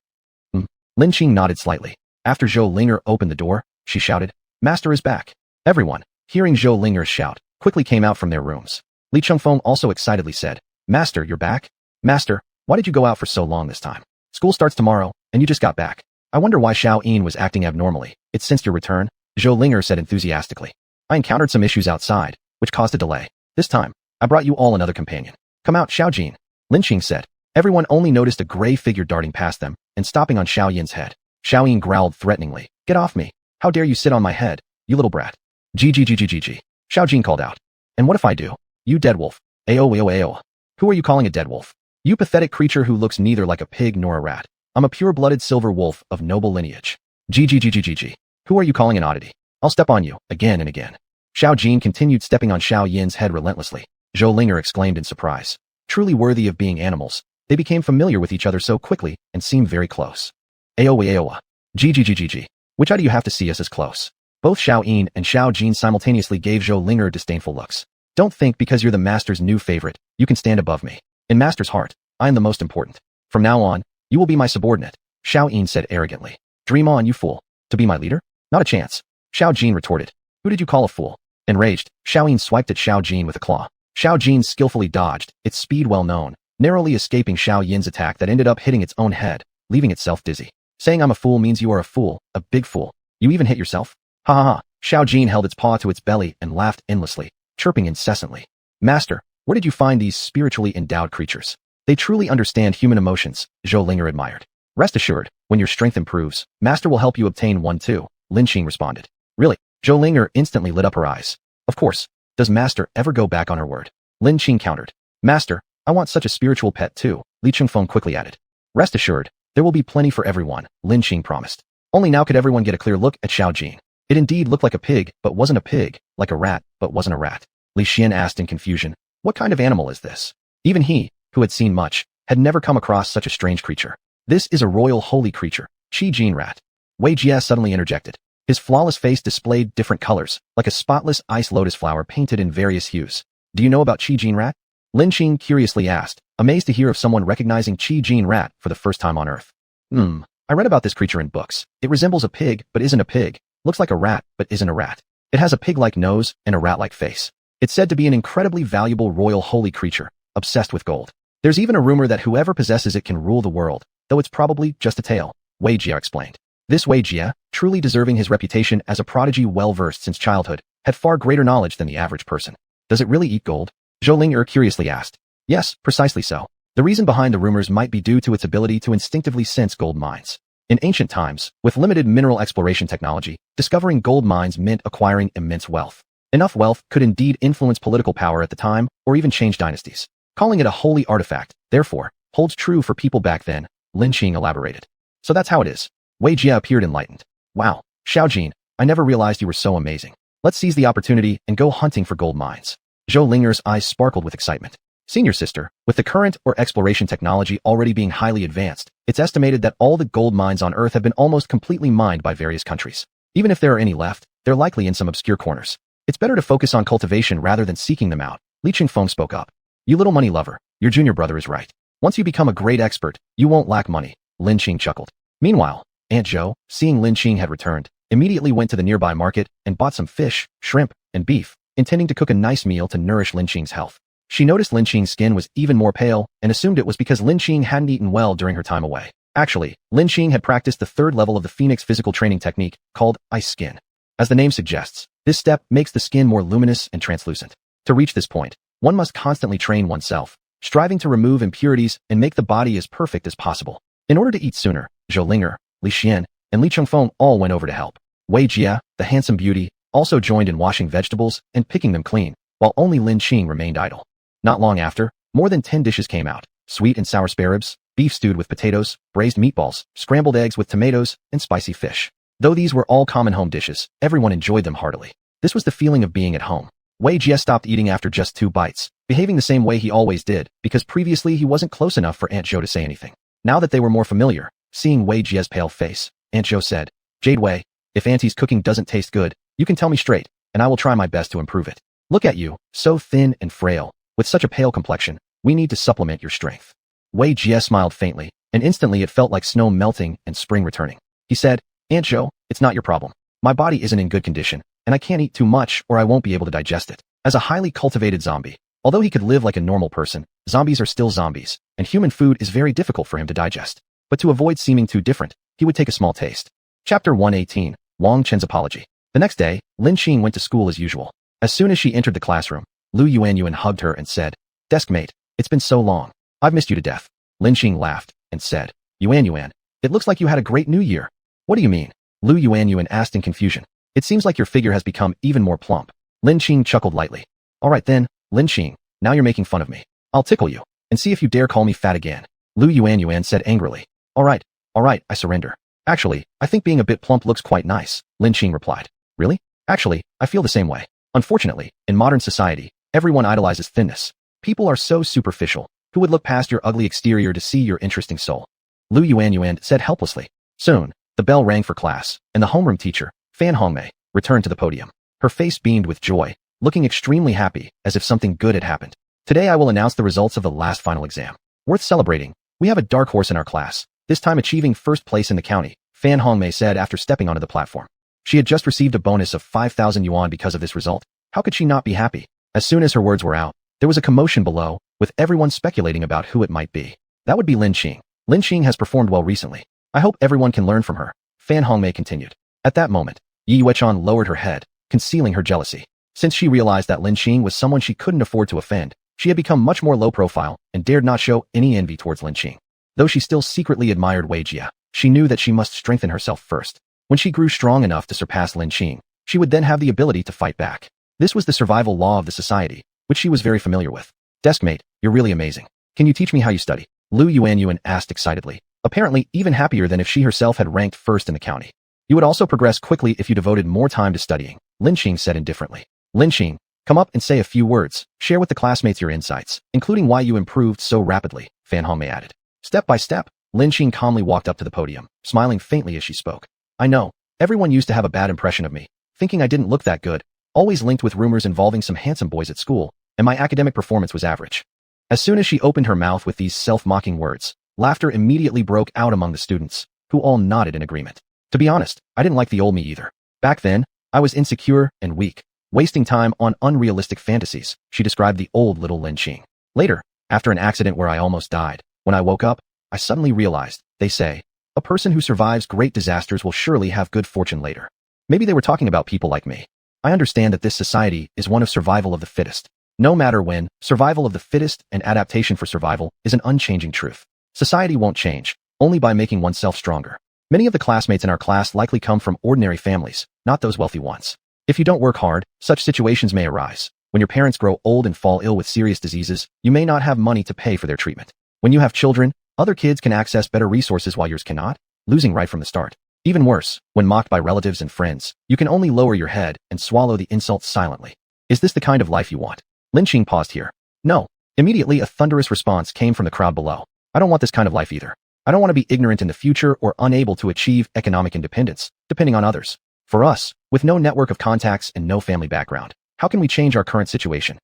Lin Qing nodded slightly. After Zhou Linger opened the door, she shouted, "Master is back." Everyone, hearing Zhou Linger's shout, quickly came out from their rooms. Li Chengfeng also excitedly said, "Master, you're back? Master, why did you go out for so long this time? School starts tomorrow, and you just got back. I wonder why Xiao Yin was acting abnormally. It's since your return," Zhou Linger said enthusiastically. "I encountered some issues outside, which caused a delay. This time, I brought you all another companion. Come out, Xiao Jin," Lin Qing said. Everyone only noticed a gray figure darting past them and stopping on Xiao Yin's head. Xiao Yin growled threateningly, "Get off me. How dare you sit on my head, you little brat." "Gggggg," Xiao Jin called out. "And what if I do? You dead wolf. Ao. Who are you calling a dead wolf? You pathetic creature who looks neither like a pig nor a rat. I'm a pure-blooded silver wolf of noble lineage. Gggggg. Who are you calling an oddity? I'll step on you, again and again." Xiao Jin continued stepping on Xiao Yin's head relentlessly. Zhou Linger exclaimed in surprise. Truly worthy of being animals, they became familiar with each other so quickly and seemed very close. Ao. Gggggg. Which eye do you have to see us as close? Both Xiao Yin and Xiao Jin simultaneously gave Zhou Linger disdainful looks. Don't think because you're the master's new favorite, you can stand above me. In master's heart, I am the most important. From now on, you will be my subordinate, Xiao Yin said arrogantly. Dream on, you fool. To be my leader? Not a chance. Xiao Jin retorted. Who did you call a fool? Enraged, Xiao Yin swiped at Xiao Jin with a claw. Xiao Jin skillfully dodged, its speed well known, narrowly escaping Xiao Yin's attack that ended up hitting its own head, leaving itself dizzy. Saying I'm a fool means you are a fool, a big fool. You even hit yourself? Ha ha ha. Xiao Jin held its paw to its belly and laughed endlessly, chirping incessantly. Master, where did you find these spiritually endowed creatures? They truly understand human emotions, Zhou Linger admired. Rest assured, when your strength improves, Master will help you obtain one too, Lin Qing responded. Really? Zhou Linger instantly lit up her eyes. Of course. Does Master ever go back on her word? Lin Qing countered. Master, I want such a spiritual pet too, Li Chengfeng quickly added. Rest assured, there will be plenty for everyone, Lin Qing promised. Only now could everyone get a clear look at Xiao Jin. It indeed looked like a pig, but wasn't a pig, like a rat, but wasn't a rat. Li Xian asked in confusion, what kind of animal is this? Even he, who had seen much, had never come across such a strange creature. This is a royal holy creature, Qi Jin rat. Wei Jie suddenly interjected. His flawless face displayed different colors, like a spotless ice lotus flower painted in various hues. Do you know about Qi Jin rat? Lin Qing curiously asked, amazed to hear of someone recognizing Qi Jin rat for the first time on Earth. I read about this creature in books. It resembles a pig, but isn't a pig. Looks like a rat, but isn't a rat. It has a pig-like nose and a rat-like face. It's said to be an incredibly valuable royal holy creature, obsessed with gold. There's even a rumor that whoever possesses it can rule the world, though it's probably just a tale, Wei Jie explained. This Wei Jie, truly deserving his reputation as a prodigy well-versed since childhood, had far greater knowledge than the average person. Does it really eat gold? Zhou Linger curiously asked. Yes, precisely so. The reason behind the rumors might be due to its ability to instinctively sense gold mines. In ancient times, with limited mineral exploration technology, discovering gold mines meant acquiring immense wealth. Enough wealth could indeed influence political power at the time, or even change dynasties. Calling it a holy artifact, therefore, holds true for people back then, Lin Qing elaborated. So that's how it is. Wei Jie appeared enlightened. Wow, Xiao Jin, I never realized you were so amazing. Let's seize the opportunity and go hunting for gold mines. Zhou Linger's eyes sparkled with excitement. Senior sister, with the current or exploration technology already being highly advanced, it's estimated that all the gold mines on Earth have been almost completely mined by various countries. Even if there are any left, they're likely in some obscure corners. It's better to focus on cultivation rather than seeking them out, Li Chengfeng spoke up. You little money lover, your junior brother is right. Once you become a great expert, you won't lack money, Lin Qing chuckled. Meanwhile, Aunt Zhou, seeing Lin Qing had returned, immediately went to the nearby market and bought some fish, shrimp, and beef, intending to cook a nice meal to nourish Lin Qing's health. She noticed Lin Qing's skin was even more pale and assumed it was because Lin Qing hadn't eaten well during her time away. Actually, Lin Qing had practiced the third level of the Phoenix physical training technique, called ice skin. As the name suggests, this step makes the skin more luminous and translucent. To reach this point, one must constantly train oneself, striving to remove impurities and make the body as perfect as possible. In order to eat sooner, Zhou Linger, Li Xian, and Li Chengfeng all went over to help. Wei Jie, the handsome beauty, also joined in washing vegetables and picking them clean, while only Lin Qing remained idle. Not long after, more than 10 dishes came out: sweet and sour spare ribs, beef stewed with potatoes, braised meatballs, scrambled eggs with tomatoes, and spicy fish. Though these were all common home dishes, everyone enjoyed them heartily. This was the feeling of being at home. Wei Jie stopped eating after just 2 bites, behaving the same way he always did, because previously he wasn't close enough for Aunt Zhou to say anything. Now that they were more familiar, seeing Wei Jie's pale face, Aunt Zhou said, Jade Wei, if Auntie's cooking doesn't taste good, you can tell me straight, and I will try my best to improve it. Look at you, so thin and frail. With such a pale complexion, we need to supplement your strength. Wei Jie smiled faintly, and instantly it felt like snow melting and spring returning. He said, Aunt Zhou, it's not your problem. My body isn't in good condition, and I can't eat too much or I won't be able to digest it. As a highly cultivated zombie, although he could live like a normal person, zombies are still zombies, and human food is very difficult for him to digest. But to avoid seeming too different, he would take a small taste. Chapter 118, Wang Chen's Apology. The next day, Lin Qing went to school as usual. As soon as she entered the classroom, Lu Yuanyuan hugged her and said, Deskmate, it's been so long. I've missed you to death. Lin Qing laughed and said, Yuanyuan, it looks like you had a great new year. What do you mean? Lu Yuanyuan asked in confusion. It seems like your figure has become even more plump. Lin Qing chuckled lightly. All right then, Lin Qing, now you're making fun of me. I'll tickle you, and see if you dare call me fat again. Lu Yuanyuan said angrily. All right, I surrender. Actually, I think being a bit plump looks quite nice, Lin Qing replied. Really? Actually, I feel the same way. Unfortunately, in modern society, everyone idolizes thinness. People are so superficial. Who would look past your ugly exterior to see your interesting soul? Lu Yuanyuan said helplessly. Soon, the bell rang for class, and the homeroom teacher, Fan Hongmei, returned to the podium. Her face beamed with joy, looking extremely happy, as if something good had happened. Today I will announce the results of the last final exam. Worth celebrating. We have a dark horse in our class, this time achieving first place in the county, Fan Hongmei said after stepping onto the platform. She had just received a bonus of 5,000 yuan because of this result. How could she not be happy? As soon as her words were out, There was a commotion below, with everyone speculating about who it might be. That would be Lin Qing. Lin Qing has performed well recently. I hope everyone can learn from her, Fan Hongmei continued. At that moment, Yi Yuechan lowered her head, concealing her jealousy. Since she realized that Lin Qing was someone she couldn't afford to offend, she had become much more low profile and dared not show any envy towards Lin Qing. Though she still secretly admired Wei Jia, she knew that she must strengthen herself first. When she grew strong enough to surpass Lin Qing, she would then have the ability to fight back. This was the survival law of the society, which she was very familiar with. Deskmate, you're really amazing. Can you teach me how you study? Lu Yuanyuan asked excitedly, apparently even happier than if she herself had ranked first in the county. You would also progress quickly if you devoted more time to studying, Lin Qing said indifferently. Lin Qing, come up and say a few words, share with the classmates your insights, including why you improved so rapidly, Fan Hongmei added. Step by step, Lin Qing calmly walked up to the podium, smiling faintly as she spoke. I know, everyone used to have a bad impression of me, thinking I didn't look that good, always linked with rumors involving some handsome boys at school, and my academic performance was average. As soon as she opened her mouth with these self-mocking words, laughter immediately broke out among the students, who all nodded in agreement. To be honest, I didn't like the old me either. Back then, I was insecure and weak, wasting time on unrealistic fantasies, she described the old little Lin Qing. Later, after an accident where I almost died, when I woke up, I suddenly realized, they say, a person who survives great disasters will surely have good fortune later. Maybe they were talking about people like me. I understand that this society is one of survival of the fittest. No matter when, survival of the fittest and adaptation for survival is an unchanging truth. Society won't change, only by making oneself stronger. Many of the classmates in our class likely come from ordinary families, not those wealthy ones. If you don't work hard, such situations may arise. When your parents grow old and fall ill with serious diseases, you may not have money to pay for their treatment. When you have children, other kids can access better resources while yours cannot, losing right from the start. Even worse, when mocked by relatives and friends, you can only lower your head and swallow the insults silently. Is this the kind of life you want? Lin Qing paused here. No. Immediately a thunderous response came from the crowd below. I don't want this kind of life either. I don't want to be ignorant in the future or unable to achieve economic independence, depending on others. For us, with no network of contacts and no family background, how can we change our current situation?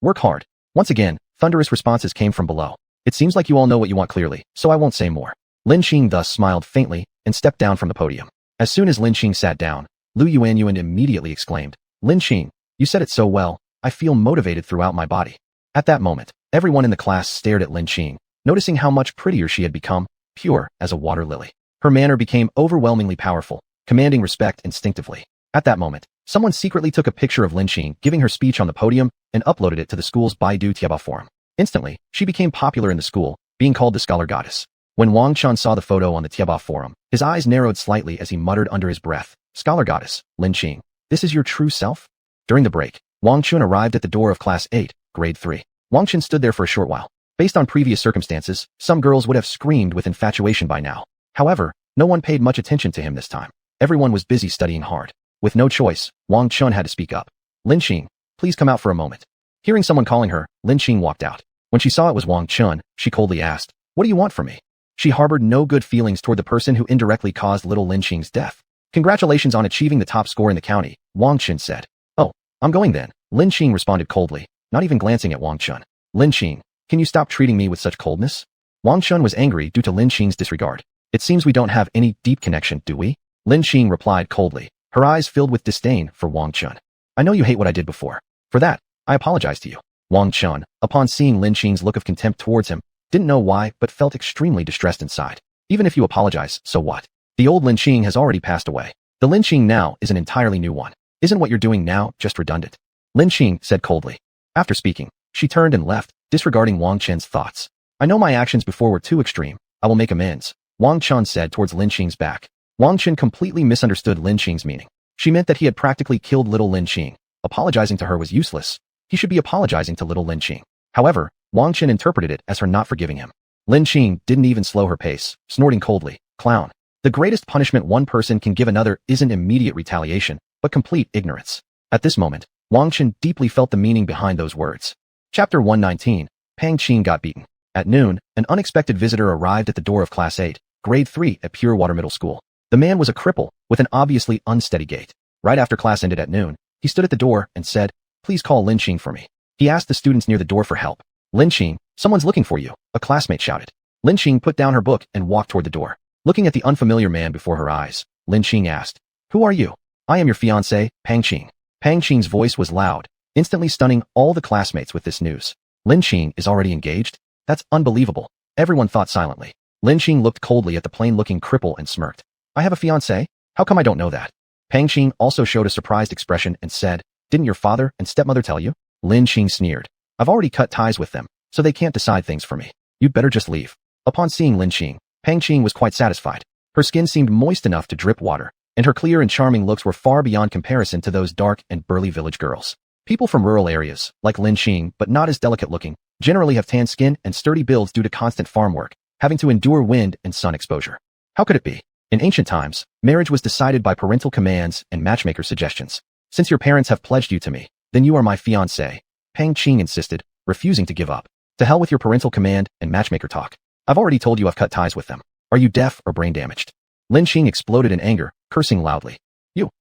Work hard. Once again, thunderous responses came from below. It seems like you all know what you want clearly, so I won't say more. Lin Qing thus smiled faintly and stepped down from the podium. As soon as Lin Qing sat down, Lu Yuanyuan immediately exclaimed, Lin Qing, you said it so well, I feel motivated throughout my body. At that moment, everyone in the class stared at Lin Qing, noticing how much prettier she had become, pure as a water lily. Her manner became overwhelmingly powerful, commanding respect instinctively. At that moment, someone secretly took a picture of Lin Qing giving her speech on the podium and uploaded it to the school's Baidu Tieba forum. Instantly, she became popular in the school, being called the Scholar Goddess. When Wang Chun saw the photo on the Tieba forum, his eyes narrowed slightly as he muttered under his breath, Scholar Goddess, Lin Qing, this is your true self? During the break, Wang Chun arrived at the door of Class 8, Grade 3. Wang Chun stood there for a short while. Based on previous circumstances, some girls would have screamed with infatuation by now. However, no one paid much attention to him this time. Everyone was busy studying hard. With no choice, Wang Chun had to speak up. Lin Qing, please come out for a moment. Hearing someone calling her, Lin Qing walked out. When she saw it was Wang Chun, she coldly asked, what do you want from me? She harbored no good feelings toward the person who indirectly caused little Lin Qing's death. Congratulations on achieving the top score in the county, Wang Chun said. Oh, I'm going then, Lin Qing responded coldly, not even glancing at Wang Chun. Lin Qing, can you stop treating me with such coldness? Wang Chun was angry due to Lin Qing's disregard. It seems we don't have any deep connection, do we? Lin Qing replied coldly, her eyes filled with disdain for Wang Chun. I know you hate what I did before. For that, I apologize to you. Wang Chun, upon seeing Lin Qing's look of contempt towards him, didn't know why but felt extremely distressed inside. Even if you apologize, so what? The old Lin Qing has already passed away. The Lin Qing now is an entirely new one. Isn't what you're doing now just redundant? Lin Qing said coldly. After speaking, she turned and left, disregarding Wang Chun's thoughts. I know my actions before were too extreme. I will make amends, Wang Chun said towards Lin Qing's back. Wang Chun completely misunderstood Lin Qing's meaning. She meant that he had practically killed little Lin Qing. Apologizing to her was useless. He should be apologizing to little Lin Qing. However, Wang Chun interpreted it as her not forgiving him. Lin Qing didn't even slow her pace, snorting coldly, clown. The greatest punishment one person can give another isn't immediate retaliation, but complete ignorance. At this moment, Wang Chun deeply felt the meaning behind those words. Chapter 119, Pang Qing got beaten. At noon, an unexpected visitor arrived at the door of Class 8, Grade 3 at Pure Water Middle School. The man was a cripple, with an obviously unsteady gait. Right after class ended at noon, he stood at the door and said, please call Lin Qing for me. He asked the students near the door for help. Lin Qing, someone's looking for you, a classmate shouted. Lin Qing put down her book and walked toward the door. Looking at the unfamiliar man before her eyes, Lin Qing asked, who are you? I am your fiancé, Pang Qing. Pang Qing's voice was loud, instantly stunning all the classmates with this news. Lin Qing is already engaged? That's unbelievable. Everyone thought silently. Lin Qing looked coldly at the plain-looking cripple and smirked. I have a fiancé? How come I don't know that? Pang Qing also showed a surprised expression and said, didn't your father and stepmother tell you? Lin Qing sneered. I've already cut ties with them, so they can't decide things for me. You'd better just leave. Upon seeing Lin Qing, Pang Qing was quite satisfied. Her skin seemed moist enough to drip water, and her clear and charming looks were far beyond comparison to those dark and burly village girls. People from rural areas, like Lin Qing but not as delicate-looking, generally have tan skin and sturdy builds due to constant farm work, having to endure wind and sun exposure. How could it be? In ancient times, marriage was decided by parental commands and matchmaker suggestions. Since your parents have pledged you to me, then you are my fiancé, Pang Qing insisted, refusing to give up. To hell with your parental command and matchmaker talk. I've already told you I've cut ties with them. Are you deaf or brain damaged? Lin Qing exploded in anger, cursing loudly.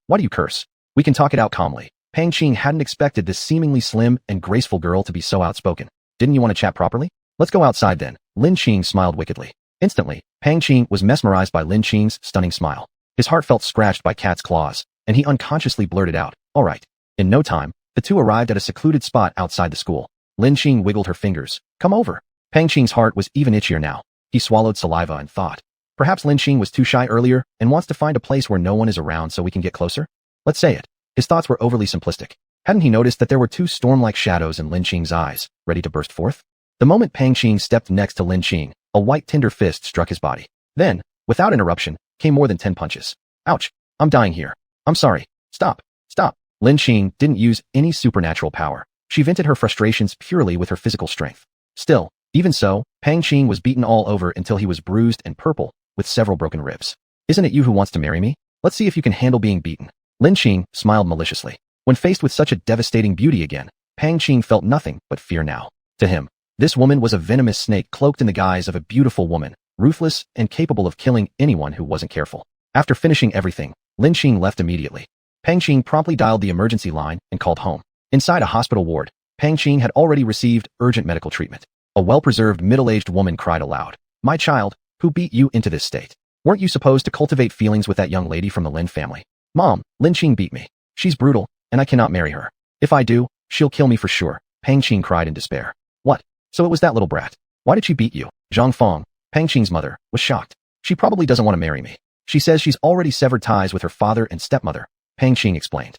Why do you curse? We can talk it out calmly. Pang Qing hadn't expected this seemingly slim and graceful girl to be so outspoken. Didn't you want to chat properly? Let's go outside then. Lin Qing smiled wickedly. Instantly, Pang Qing was mesmerized by Lin Qing's stunning smile. His heart felt scratched by cat's claws, and he unconsciously blurted out, all right. In no time, the two arrived at a secluded spot outside the school. Lin Qing wiggled her fingers. Come over. Pang Qing's heart was even itchier now. He swallowed saliva and thought. Perhaps Lin Qing was too shy earlier and wants to find a place where no one is around so we can get closer? Let's say it. His thoughts were overly simplistic. Hadn't he noticed that there were two storm-like shadows in Lin Qing's eyes, ready to burst forth? The moment Pang Qing stepped next to Lin Qing, a white tinder fist struck his body. Then, without interruption, came more than 10 punches. Ouch. I'm dying here. I'm sorry. Stop. Stop. Lin Qing didn't use any supernatural power. She vented her frustrations purely with her physical strength. Still, even so, Pang Qing was beaten all over until he was bruised and purple, with several broken ribs. Isn't it you who wants to marry me? Let's see if you can handle being beaten. Lin Qing smiled maliciously. When faced with such a devastating beauty again, Pang Qing felt nothing but fear now. To him, this woman was a venomous snake cloaked in the guise of a beautiful woman, ruthless and capable of killing anyone who wasn't careful. After finishing everything, Lin Qing left immediately. Pang Qing promptly dialed the emergency line and called home. Inside a hospital ward, Pang Qing had already received urgent medical treatment. A well-preserved middle-aged woman cried aloud. My child, who beat you into this state? Weren't you supposed to cultivate feelings with that young lady from the Lin family? Mom, Lin Qing beat me. She's brutal, and I cannot marry her. If I do, she'll kill me for sure, Pang Qing cried in despair. What? So it was that little brat. Why did she beat you? Jiang Family, Pang Qing's mother, was shocked. She probably doesn't want to marry me. She says she's already severed ties with her father and stepmother, Pang Qing explained.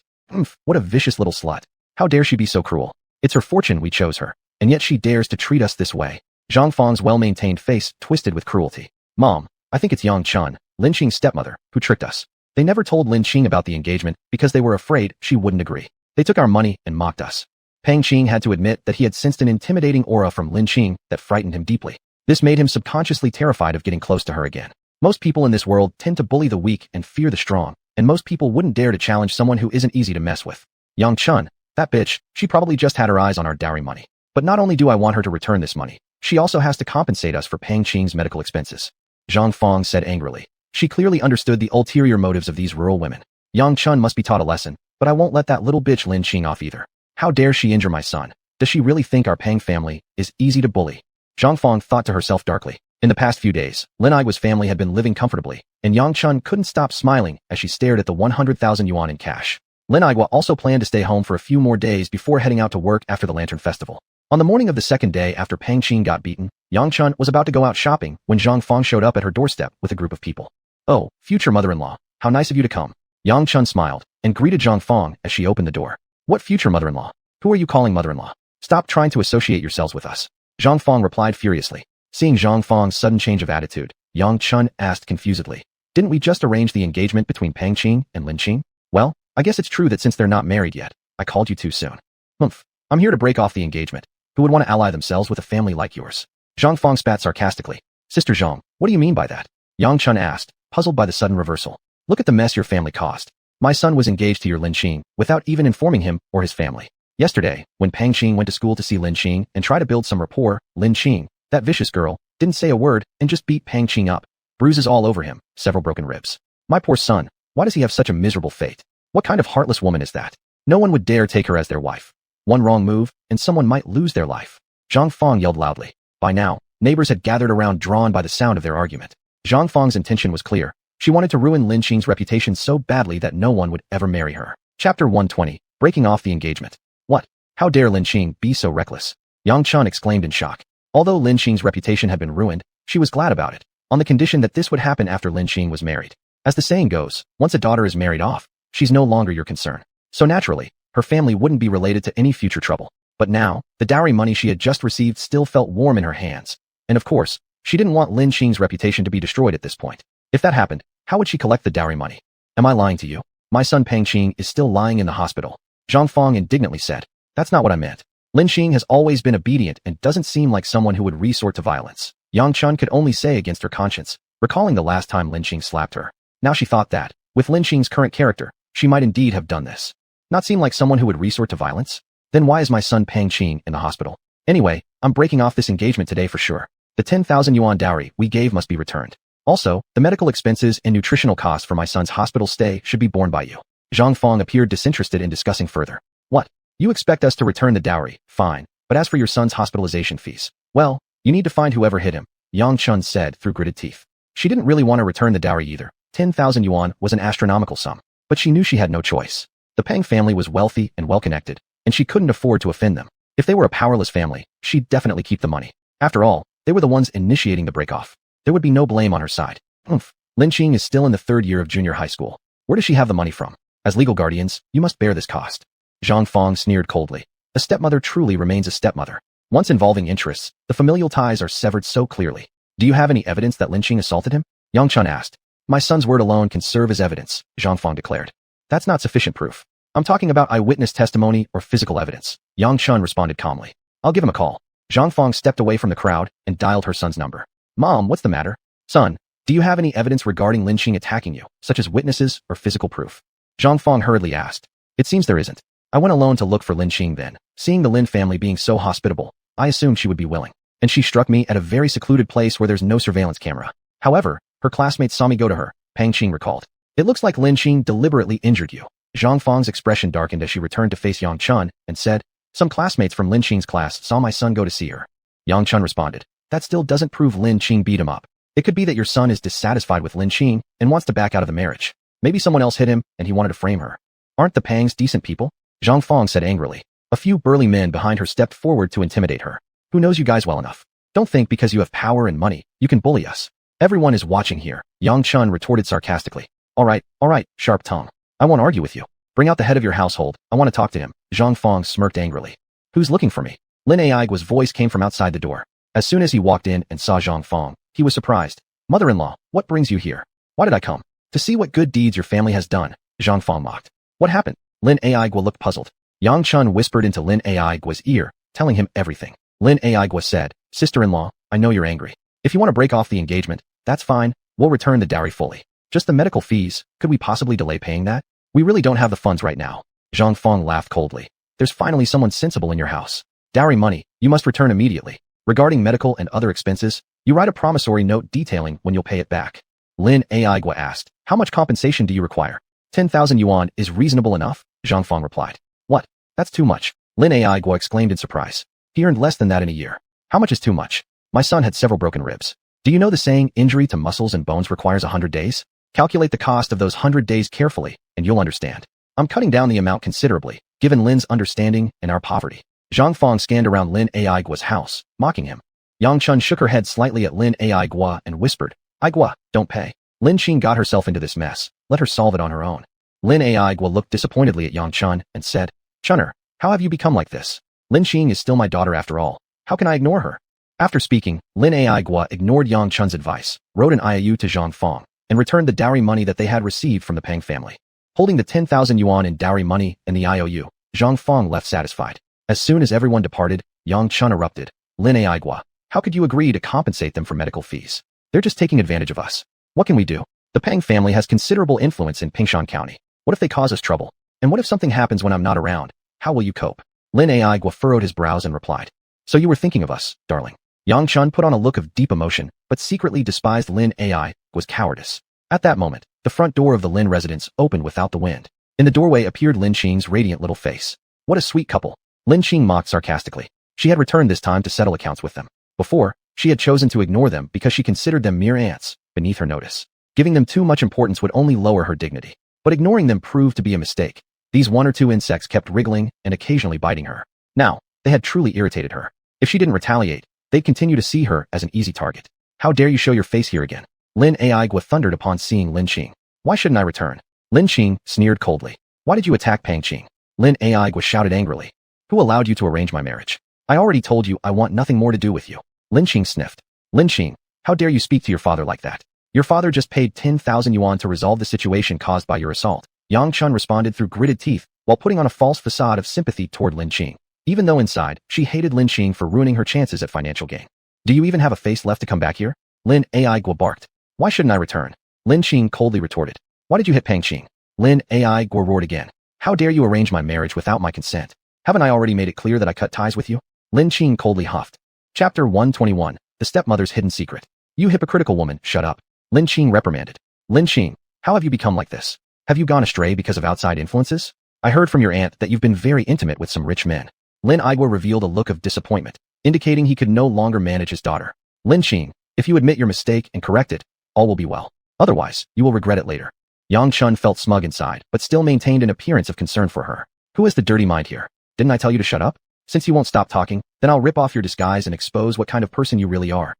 What a vicious little slut. How dare she be so cruel? It's her fortune we chose her, and yet she dares to treat us this way. Jiang Fang's well-maintained face twisted with cruelty. Mom, I think it's Yang Chun, Lin Qing's stepmother, who tricked us. They never told Lin Qing about the engagement because they were afraid she wouldn't agree. They took our money and mocked us. Pang Qing had to admit that he had sensed an intimidating aura from Lin Qing that frightened him deeply. This made him subconsciously terrified of getting close to her again. Most people in this world tend to bully the weak and fear the strong, and most people wouldn't dare to challenge someone who isn't easy to mess with. Yang Chun, that bitch, she probably just had her eyes on our dowry money. But not only do I want her to return this money, she also has to compensate us for Pang Qing's medical expenses. Jiang Family said angrily. She clearly understood the ulterior motives of these rural women. Yang Chun must be taught a lesson, but I won't let that little bitch Lin Qing off either. How dare she injure my son? Does she really think our Pang family is easy to bully? Jiang Family thought to herself darkly. In the past few days, Lin Ai's family had been living comfortably, and Yang Chun couldn't stop smiling as she stared at the 100,000 yuan in cash. Lin Ai also planned to stay home for a few more days before heading out to work after the Lantern Festival. On the morning of the second day after Pang Qing got beaten, Yang Chun was about to go out shopping when Jiang Family showed up at her doorstep with a group of people. Oh, future mother-in-law, how nice of you to come. Yang Chun smiled and greeted Jiang Family as she opened the door. What future mother-in-law? Who are you calling mother-in-law? Stop trying to associate yourselves with us. Jiang Family replied furiously. Seeing Jiang Fang's sudden change of attitude, Yang Chun asked confusedly. Didn't we just arrange the engagement between Pang Qing and Lin Qing? Well, I guess it's true that since they're not married yet, I called you too soon. I'm here to break off the engagement. Who would want to ally themselves with a family like yours? Jiang Family spat sarcastically. Sister Jiang, what do you mean by that? Yang Chun asked, puzzled by the sudden reversal. Look at the mess your family caused. My son was engaged to your Lin Qing without even informing him or his family. Yesterday, when Pang Qing went to school to see Lin Qing and try to build some rapport, Lin Qing, that vicious girl, didn't say a word and just beat Pang Qing up. Bruises all over him, several broken ribs. My poor son, why does he have such a miserable fate? What kind of heartless woman is that? No one would dare take her as their wife. One wrong move, and someone might lose their life. Jiang Family yelled loudly. By now, neighbors had gathered around drawn by the sound of their argument. Jiang Fang's intention was clear. She wanted to ruin Lin Qing's reputation so badly that no one would ever marry her. Chapter 120, Breaking Off the Engagement. What? How dare Lin Qing be so reckless? Yang Chun exclaimed in shock. Although Lin Qing's reputation had been ruined, she was glad about it, on the condition that this would happen after Lin Qing was married. As the saying goes, once a daughter is married off, she's no longer your concern. So naturally, her family wouldn't be related to any future trouble. But now, the dowry money she had just received still felt warm in her hands. And of course, she didn't want Lin Qing's reputation to be destroyed at this point. If that happened, how would she collect the dowry money? Am I lying to you? My son Pang Qing is still lying in the hospital. Zhang Fong indignantly said. That's not what I meant. Lin Qing has always been obedient and doesn't seem like someone who would resort to violence. Yang Chun could only say against her conscience, recalling the last time Lin Qing slapped her. Now she thought that, with Lin Qing's current character, she might indeed have done this. Not seem like someone who would resort to violence? Then why is my son Pang Qing in the hospital? Anyway, I'm breaking off this engagement today for sure. The 10,000 yuan dowry we gave must be returned. Also, the medical expenses and nutritional costs for my son's hospital stay should be borne by you. Zhang Fong appeared disinterested in discussing further. What? You expect us to return the dowry, fine, but as for your son's hospitalization fees, well, you need to find whoever hit him, Yang Chun said through gritted teeth. She didn't really want to return the dowry either. 10,000 yuan was an astronomical sum, but she knew she had no choice. The Pang family was wealthy and well-connected, and she couldn't afford to offend them. If they were a powerless family, she'd definitely keep the money. After all, they were the ones initiating the break-off. There would be no blame on her side. Lin Qing is still in the 3rd year of junior high school. Where does she have the money from? As legal guardians, you must bear this cost. Zhang Fong sneered coldly. A stepmother truly remains a stepmother. Once involving interests, the familial ties are severed so clearly. Do you have any evidence that Lin Qing assaulted him? Yang Chun asked. My son's word alone can serve as evidence, Zhang Fong declared. That's not sufficient proof. I'm talking about eyewitness testimony or physical evidence. Yang Chun responded calmly. I'll give him a call. Zhang Fong stepped away from the crowd and dialed her son's number. Mom, what's the matter? Son, do you have any evidence regarding Lin Qing attacking you, such as witnesses or physical proof? Zhang Fong hurriedly asked. It seems there isn't. I went alone to look for Lin Qing then. Seeing the Lin family being so hospitable, I assumed she would be willing. And she struck me at a very secluded place where there's no surveillance camera. However, her classmates saw me go to her, Pang Qing recalled. It looks like Lin Qing deliberately injured you. Zhang Fong's expression darkened as she returned to face Yang Chun and said, some classmates from Lin Qing's class saw my son go to see her. Yang Chun responded, that still doesn't prove Lin Qing beat him up. It could be that your son is dissatisfied with Lin Qing and wants to back out of the marriage. Maybe someone else hit him and he wanted to frame her. Aren't the Pangs decent people? Zhang Fong said angrily. A few burly men behind her stepped forward to intimidate her. Who knows you guys well enough? Don't think because you have power and money, you can bully us. Everyone is watching here, Yang Chun retorted sarcastically. All right, sharp tongue. I won't argue with you. Bring out the head of your household, I want to talk to him. Zhang Fong smirked angrily. Who's looking for me? Lin Aigua's voice came from outside the door. As soon as he walked in and saw Zhang Fong, he was surprised. Mother-in-law, what brings you here? Why did I come? To see what good deeds your family has done, Zhang Fong mocked. What happened? Lin Aigua looked puzzled. Yang Chun whispered into Lin Aigua's ear, telling him everything. Lin Aigua said, sister-in-law, I know you're angry. If you want to break off the engagement, that's fine, we'll return the dowry fully. Just the medical fees, could we possibly delay paying that? We really don't have the funds right now. Zhang Fong laughed coldly. There's finally someone sensible in your house. Dowry money, you must return immediately. Regarding medical and other expenses, you write a promissory note detailing when you'll pay it back. Lin Aigua asked, how much compensation do you require? 10,000 yuan is reasonable enough, Zhang Fong replied. What? That's too much. Lin Aigua exclaimed in surprise. He earned less than that in a year. How much is too much? My son had several broken ribs. Do you know the saying, injury to muscles and bones requires 100 days? Calculate the cost of those 100 days carefully, and you'll understand. I'm cutting down the amount considerably, given Lin's understanding and our poverty. Zhang Fong scanned around Lin Aigua's house, mocking him. Yang Chun shook her head slightly at Lin Aigua and whispered, Aigua, don't pay. Lin Qing got herself into this mess. Let her solve it on her own. Lin Aigua looked disappointedly at Yang Chun and said, Chunner, how have you become like this? Lin Qing is still my daughter after all. How can I ignore her? After speaking, Lin Aigua ignored Yang Chun's advice, wrote an IOU to Zhang Fong, and returned the dowry money that they had received from the Pang family. Holding the 10,000 yuan in dowry money and the IOU, Zhang Fong left satisfied. As soon as everyone departed, Yang Chun erupted. Lin Aigua, how could you agree to compensate them for medical fees? They're just taking advantage of us. What can we do? The Pang family has considerable influence in Pingshan County. What if they cause us trouble? And what if something happens when I'm not around? How will you cope? Lin Aigua furrowed his brows and replied. So you were thinking of us, darling. Yang Chun put on a look of deep emotion, but secretly despised Lin Aigua's cowardice. At that moment, the front door of the Lin residence opened without the wind. In the doorway appeared Lin Qing's radiant little face. What a sweet couple. Lin Qing mocked sarcastically. She had returned this time to settle accounts with them. Before, she had chosen to ignore them because she considered them mere ants, beneath her notice. Giving them too much importance would only lower her dignity. But ignoring them proved to be a mistake. These one or two insects kept wriggling and occasionally biting her. Now, they had truly irritated her. If she didn't retaliate, they'd continue to see her as an easy target. How dare you show your face here again? Lin Aigwa thundered upon seeing Lin Qing. Why shouldn't I return? Lin Qing sneered coldly. Why did you attack Pang Qing? Lin Aigwa shouted angrily. Who allowed you to arrange my marriage? I already told you I want nothing more to do with you. Lin Qing sniffed. Lin Qing, how dare you speak to your father like that? Your father just paid 10,000 yuan to resolve the situation caused by your assault. Yang Chun responded through gritted teeth, while putting on a false facade of sympathy toward Lin Qing. Even though inside, she hated Lin Qing for ruining her chances at financial gain. Do you even have a face left to come back here? Lin Aigwa barked. Why shouldn't I return? Lin Qing coldly retorted. Why did you hit Pang Qing? Lin Aigwa roared again. How dare you arrange my marriage without my consent? Haven't I already made it clear that I cut ties with you? Lin Qing coldly huffed. Chapter 121, The Stepmother's Hidden Secret. You hypocritical woman, shut up. Lin Qing reprimanded. Lin Qing, how have you become like this? Have you gone astray because of outside influences? I heard from your aunt that you've been very intimate with some rich men. Lin Aigwa revealed a look of disappointment, indicating he could no longer manage his daughter. Lin Qing, if you admit your mistake and correct it, all will be well. Otherwise, you will regret it later. Yang Chun felt smug inside, but still maintained an appearance of concern for her. Who has the dirty mind here? Didn't I tell you to shut up? Since you won't stop talking, then I'll rip off your disguise and expose what kind of person you really are.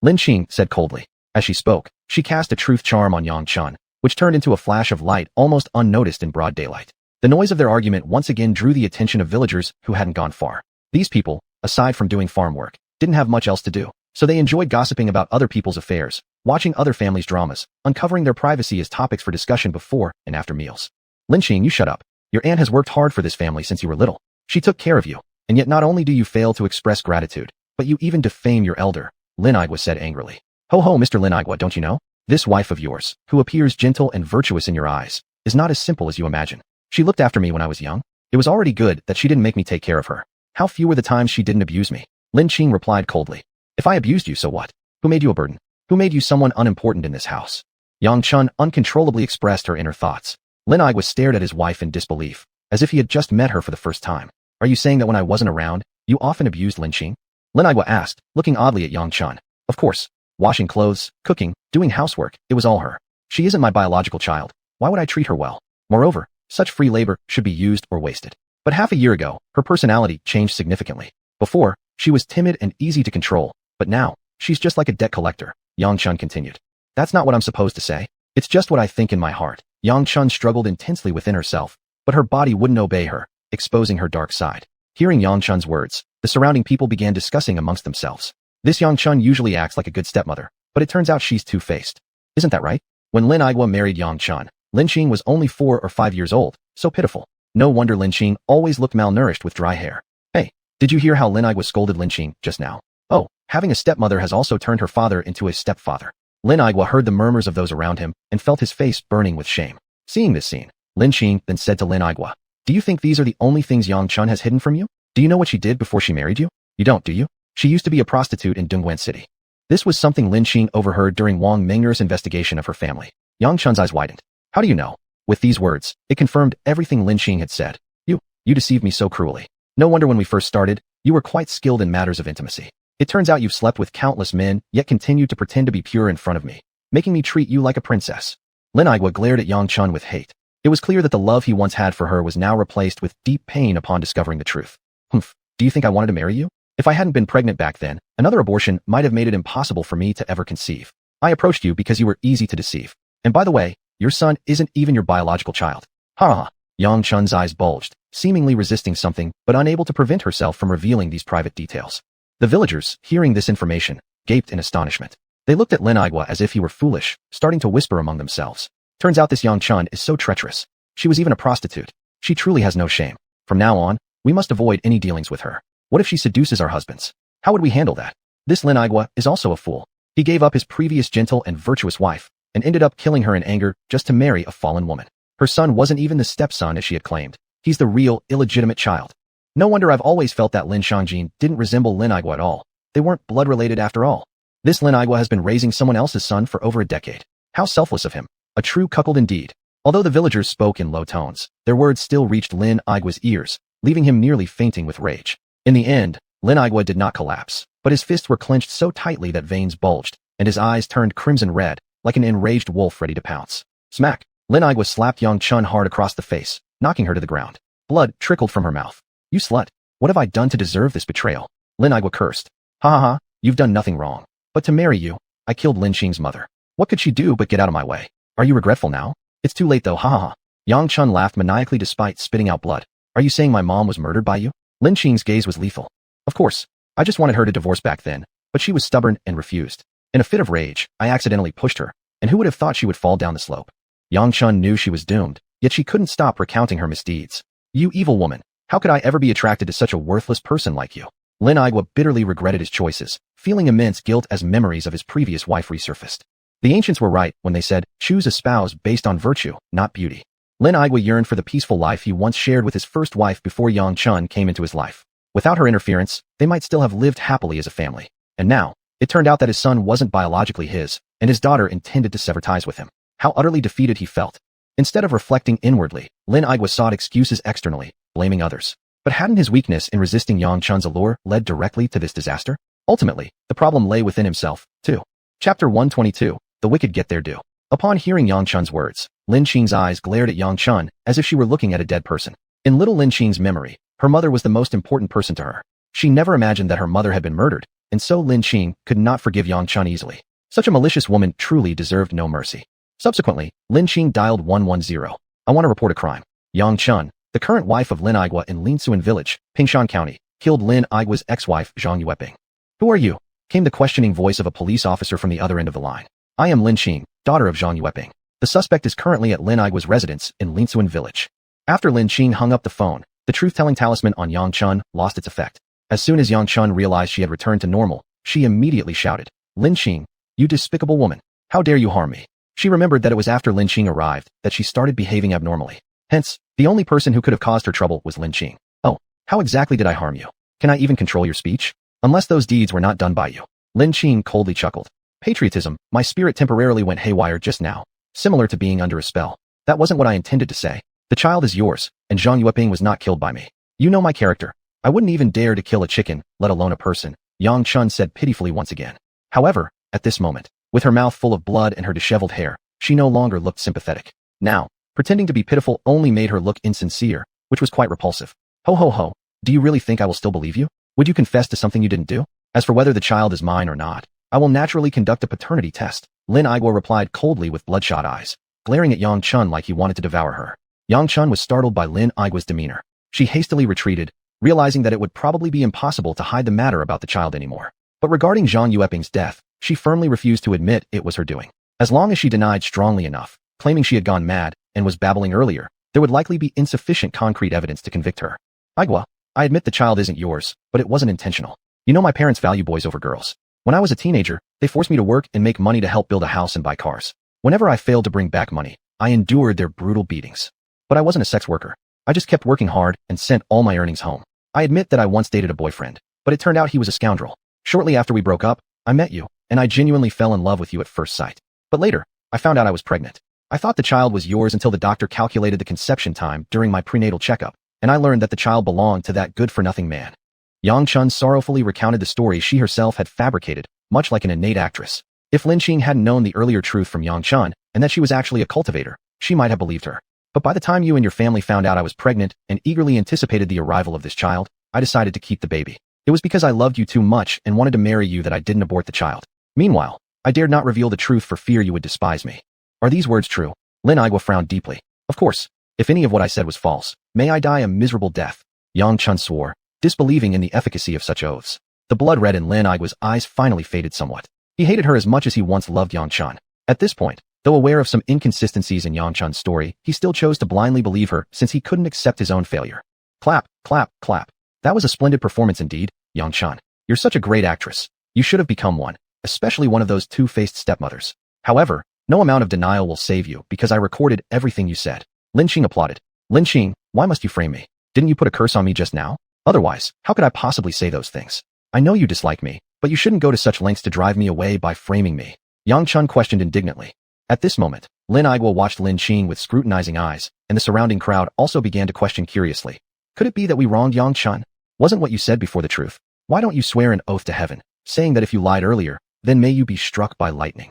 Lin Qing said coldly. As she spoke, she cast a truth charm on Yang Chun, which turned into a flash of light almost unnoticed in broad daylight. The noise of their argument once again drew the attention of villagers who hadn't gone far. These people, aside from doing farm work, didn't have much else to do, so they enjoyed gossiping about other people's affairs, watching other families' dramas, uncovering their privacy as topics for discussion before and after meals. Lin Qing, you shut up. Your aunt has worked hard for this family since you were little. She took care of you, and yet not only do you fail to express gratitude, but you even defame your elder, Lin Aigwa said angrily. Ho ho, Mr. Lin Aigwa, don't you know? This wife of yours, who appears gentle and virtuous in your eyes, is not as simple as you imagine. She looked after me when I was young. It was already good that she didn't make me take care of her. How few were the times she didn't abuse me? Lin Qing replied coldly. If I abused you, so what? Who made you a burden? Who made you someone unimportant in this house? Yang Chun uncontrollably expressed her inner thoughts. Lin Aigwa stared at his wife in disbelief, as if he had just met her for the first time. Are you saying that when I wasn't around, you often abused Lin Qing? Lin Aigwa asked, looking oddly at Yang Chun. Of course. Washing clothes, cooking, doing housework, it was all her. She isn't my biological child. Why would I treat her well? Moreover, such free labor should be used or wasted. But half a year ago, her personality changed significantly. Before, she was timid and easy to control, but now, she's just like a debt collector, Yang Chun continued. That's not what I'm supposed to say. It's just what I think in my heart. Yang Chun struggled intensely within herself, but her body wouldn't obey her, exposing her dark side. Hearing Yang Chun's words, the surrounding people began discussing amongst themselves. This Yang Chun usually acts like a good stepmother, but it turns out she's two-faced. Isn't that right? When Lin Aigwa married Yang Chun, Lin Qing was only 4 or 5 years old, so pitiful. No wonder Lin Qing always looked malnourished with dry hair. Hey, did you hear how Lin Aigwa scolded Lin Qing just now? Oh, having a stepmother has also turned her father into a stepfather. Lin Aigwa heard the murmurs of those around him and felt his face burning with shame. Seeing this scene, Lin Qing then said to Lin Aigwa, do you think these are the only things Yang Chun has hidden from you? Do you know what she did before she married you? You don't, do you? She used to be a prostitute in Dongguan City. This was something Lin Qing overheard during Wang Meng'er's investigation of her family. Yang Chun's eyes widened. How do you know? With these words, it confirmed everything Lin Qing had said. You deceived me so cruelly. No wonder when we first started, you were quite skilled in matters of intimacy. It turns out you've slept with countless men, yet continued to pretend to be pure in front of me, making me treat you like a princess. Lin Aigwa glared at Yang Chun with hate. It was clear that the love he once had for her was now replaced with deep pain upon discovering the truth. Humph, do you think I wanted to marry you? If I hadn't been pregnant back then, another abortion might have made it impossible for me to ever conceive. I approached you because you were easy to deceive. And by the way, your son isn't even your biological child. Ha ha. Yang Chun's eyes bulged, seemingly resisting something, but unable to prevent herself from revealing these private details. The villagers, hearing this information, gaped in astonishment. They looked at Lin Aigwa as if he were foolish, starting to whisper among themselves. Turns out this Yang Chun is so treacherous. She was even a prostitute. She truly has no shame. From now on, we must avoid any dealings with her. What if she seduces our husbands? How would we handle that? This Lin Aigwa is also a fool. He gave up his previous gentle and virtuous wife, and ended up killing her in anger just to marry a fallen woman. Her son wasn't even the stepson as she had claimed. He's the real, illegitimate child. No wonder I've always felt that Lin Shangjin didn't resemble Lin Aigwa at all. They weren't blood-related after all. This Lin Aigwa has been raising someone else's son for over a decade. How selfless of him. A true cuckold indeed. Although the villagers spoke in low tones, their words still reached Lin Aigwa's ears, leaving him nearly fainting with rage. In the end, Lin Aigwa did not collapse, but his fists were clenched so tightly that veins bulged, and his eyes turned crimson red, like an enraged wolf ready to pounce. Smack! Lin Aigwa slapped Yang Chun hard across the face, knocking her to the ground. Blood trickled from her mouth. You slut! What have I done to deserve this betrayal? Lin Igua cursed. Ha ha ha, you've done nothing wrong. But to marry you, I killed Lin Qing's mother. What could she do but get out of my way? Are you regretful now? It's too late though, ha ha ha. Yang Chun laughed maniacally despite spitting out blood. Are you saying my mom was murdered by you? Lin Qing's gaze was lethal. Of course. I just wanted her to divorce back then, but she was stubborn and refused. In a fit of rage, I accidentally pushed her, and who would have thought she would fall down the slope? Yang Chun knew she was doomed, yet she couldn't stop recounting her misdeeds. You evil woman, how could I ever be attracted to such a worthless person like you? Lin Igua bitterly regretted his choices, feeling immense guilt as memories of his previous wife resurfaced. The ancients were right when they said, choose a spouse based on virtue, not beauty. Lin Igua yearned for the peaceful life he once shared with his first wife before Yang Chun came into his life. Without her interference, they might still have lived happily as a family. And now, it turned out that his son wasn't biologically his, and his daughter intended to sever ties with him. How utterly defeated he felt. Instead of reflecting inwardly, Lin Igua sought excuses externally, blaming others. But hadn't his weakness in resisting Yang Chun's allure led directly to this disaster? Ultimately, the problem lay within himself, too. Chapter 122, The Wicked Get Their Due. Upon hearing Yang Chun's words, Lin Qing's eyes glared at Yang Chun as if she were looking at a dead person. In little Lin Qing's memory, her mother was the most important person to her. She never imagined that her mother had been murdered, and so Lin Qing could not forgive Yang Chun easily. Such a malicious woman truly deserved no mercy. Subsequently, Lin Qing dialed 110. I want to report a crime. Yang Chun, the current wife of Lin Igua in Linsuan Village, Pingshan County, killed Lin Igua's ex-wife Zhang Yueping. Who are you? Came the questioning voice of a police officer from the other end of the line. I am Lin Qing, daughter of Zhang Yueping. The suspect is currently at Lin Igua's residence in Linsuan Village. After Lin Qing hung up the phone, the truth-telling talisman on Yang Chun lost its effect. As soon as Yang Chun realized she had returned to normal, she immediately shouted, Lin Qing, you despicable woman, how dare you harm me? She remembered that it was after Lin Qing arrived that she started behaving abnormally. Hence, the only person who could have caused her trouble was Lin Qing. Oh, how exactly did I harm you? Can I even control your speech? Unless those deeds were not done by you. Lin Qing coldly chuckled. Patriotism, my spirit temporarily went haywire just now. Similar to being under a spell. That wasn't what I intended to say. The child is yours, and Zhang Yueping was not killed by me. You know my character. I wouldn't even dare to kill a chicken, let alone a person, Yang Chun said pitifully once again. However, at this moment, with her mouth full of blood and her disheveled hair, she no longer looked sympathetic. Now, pretending to be pitiful only made her look insincere, which was quite repulsive. Ho ho ho, do you really think I will still believe you? Would you confess to something you didn't do? As for whether the child is mine or not, I will naturally conduct a paternity test, Lin Igua replied coldly with bloodshot eyes, glaring at Yang Chun like he wanted to devour her. Yang Chun was startled by Lin Igua's demeanor. She hastily retreated, realizing that it would probably be impossible to hide the matter about the child anymore. But regarding Zhang Yueping's death, she firmly refused to admit it was her doing. As long as she denied strongly enough, claiming she had gone mad and was babbling earlier, there would likely be insufficient concrete evidence to convict her. Igua, I admit the child isn't yours, but it wasn't intentional. You know my parents value boys over girls. When I was a teenager, they forced me to work and make money to help build a house and buy cars. Whenever I failed to bring back money, I endured their brutal beatings. But I wasn't a sex worker. I just kept working hard and sent all my earnings home. I admit that I once dated a boyfriend, but it turned out he was a scoundrel. Shortly after we broke up, I met you, and I genuinely fell in love with you at first sight. But later, I found out I was pregnant. I thought the child was yours until the doctor calculated the conception time during my prenatal checkup, and I learned that the child belonged to that good-for-nothing man. Yang Chun sorrowfully recounted the story she herself had fabricated, much like an innate actress. If Lin Qing hadn't known the earlier truth from Yang Chun, and that she was actually a cultivator, she might have believed her. But by the time you and your family found out I was pregnant and eagerly anticipated the arrival of this child, I decided to keep the baby. It was because I loved you too much and wanted to marry you that I didn't abort the child. Meanwhile, I dared not reveal the truth for fear you would despise me. Are these words true? Lin Igua frowned deeply. Of course. If any of what I said was false, may I die a miserable death. Yang Chun swore, disbelieving in the efficacy of such oaths. The blood red in Lin Igua's eyes finally faded somewhat. He hated her as much as he once loved Yang Chun. At this point, though aware of some inconsistencies in Yang Chun's story, he still chose to blindly believe her since he couldn't accept his own failure. Clap, clap, clap. That was a splendid performance indeed, Yang Chun. You're such a great actress. You should have become one, especially one of those two-faced stepmothers. However, no amount of denial will save you because I recorded everything you said. Lin Qing applauded. Lin Qing, why must you frame me? Didn't you put a curse on me just now? Otherwise, how could I possibly say those things? I know you dislike me, but you shouldn't go to such lengths to drive me away by framing me. Yang Chun questioned indignantly. At this moment, Lin Igua watched Lin Qing with scrutinizing eyes, and the surrounding crowd also began to question curiously. Could it be that we wronged Yang Chun? Wasn't what you said before the truth? Why don't you swear an oath to heaven, saying that if you lied earlier, then may you be struck by lightning?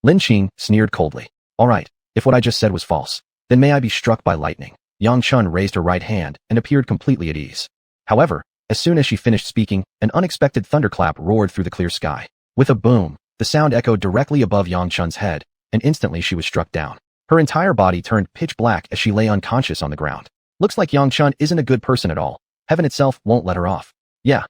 Lin Qing sneered coldly. All right, if what I just said was false, then may I be struck by lightning. Yang Chun raised her right hand and appeared completely at ease. However, As soon as she finished speaking, an unexpected thunderclap roared through the clear sky. With a boom, the sound echoed directly above Yang Chun's head, and instantly she was struck down. Her entire body turned pitch black as she lay unconscious on the ground. Looks like Yang Chun isn't a good person at all. Heaven itself won't let her off. Yeah,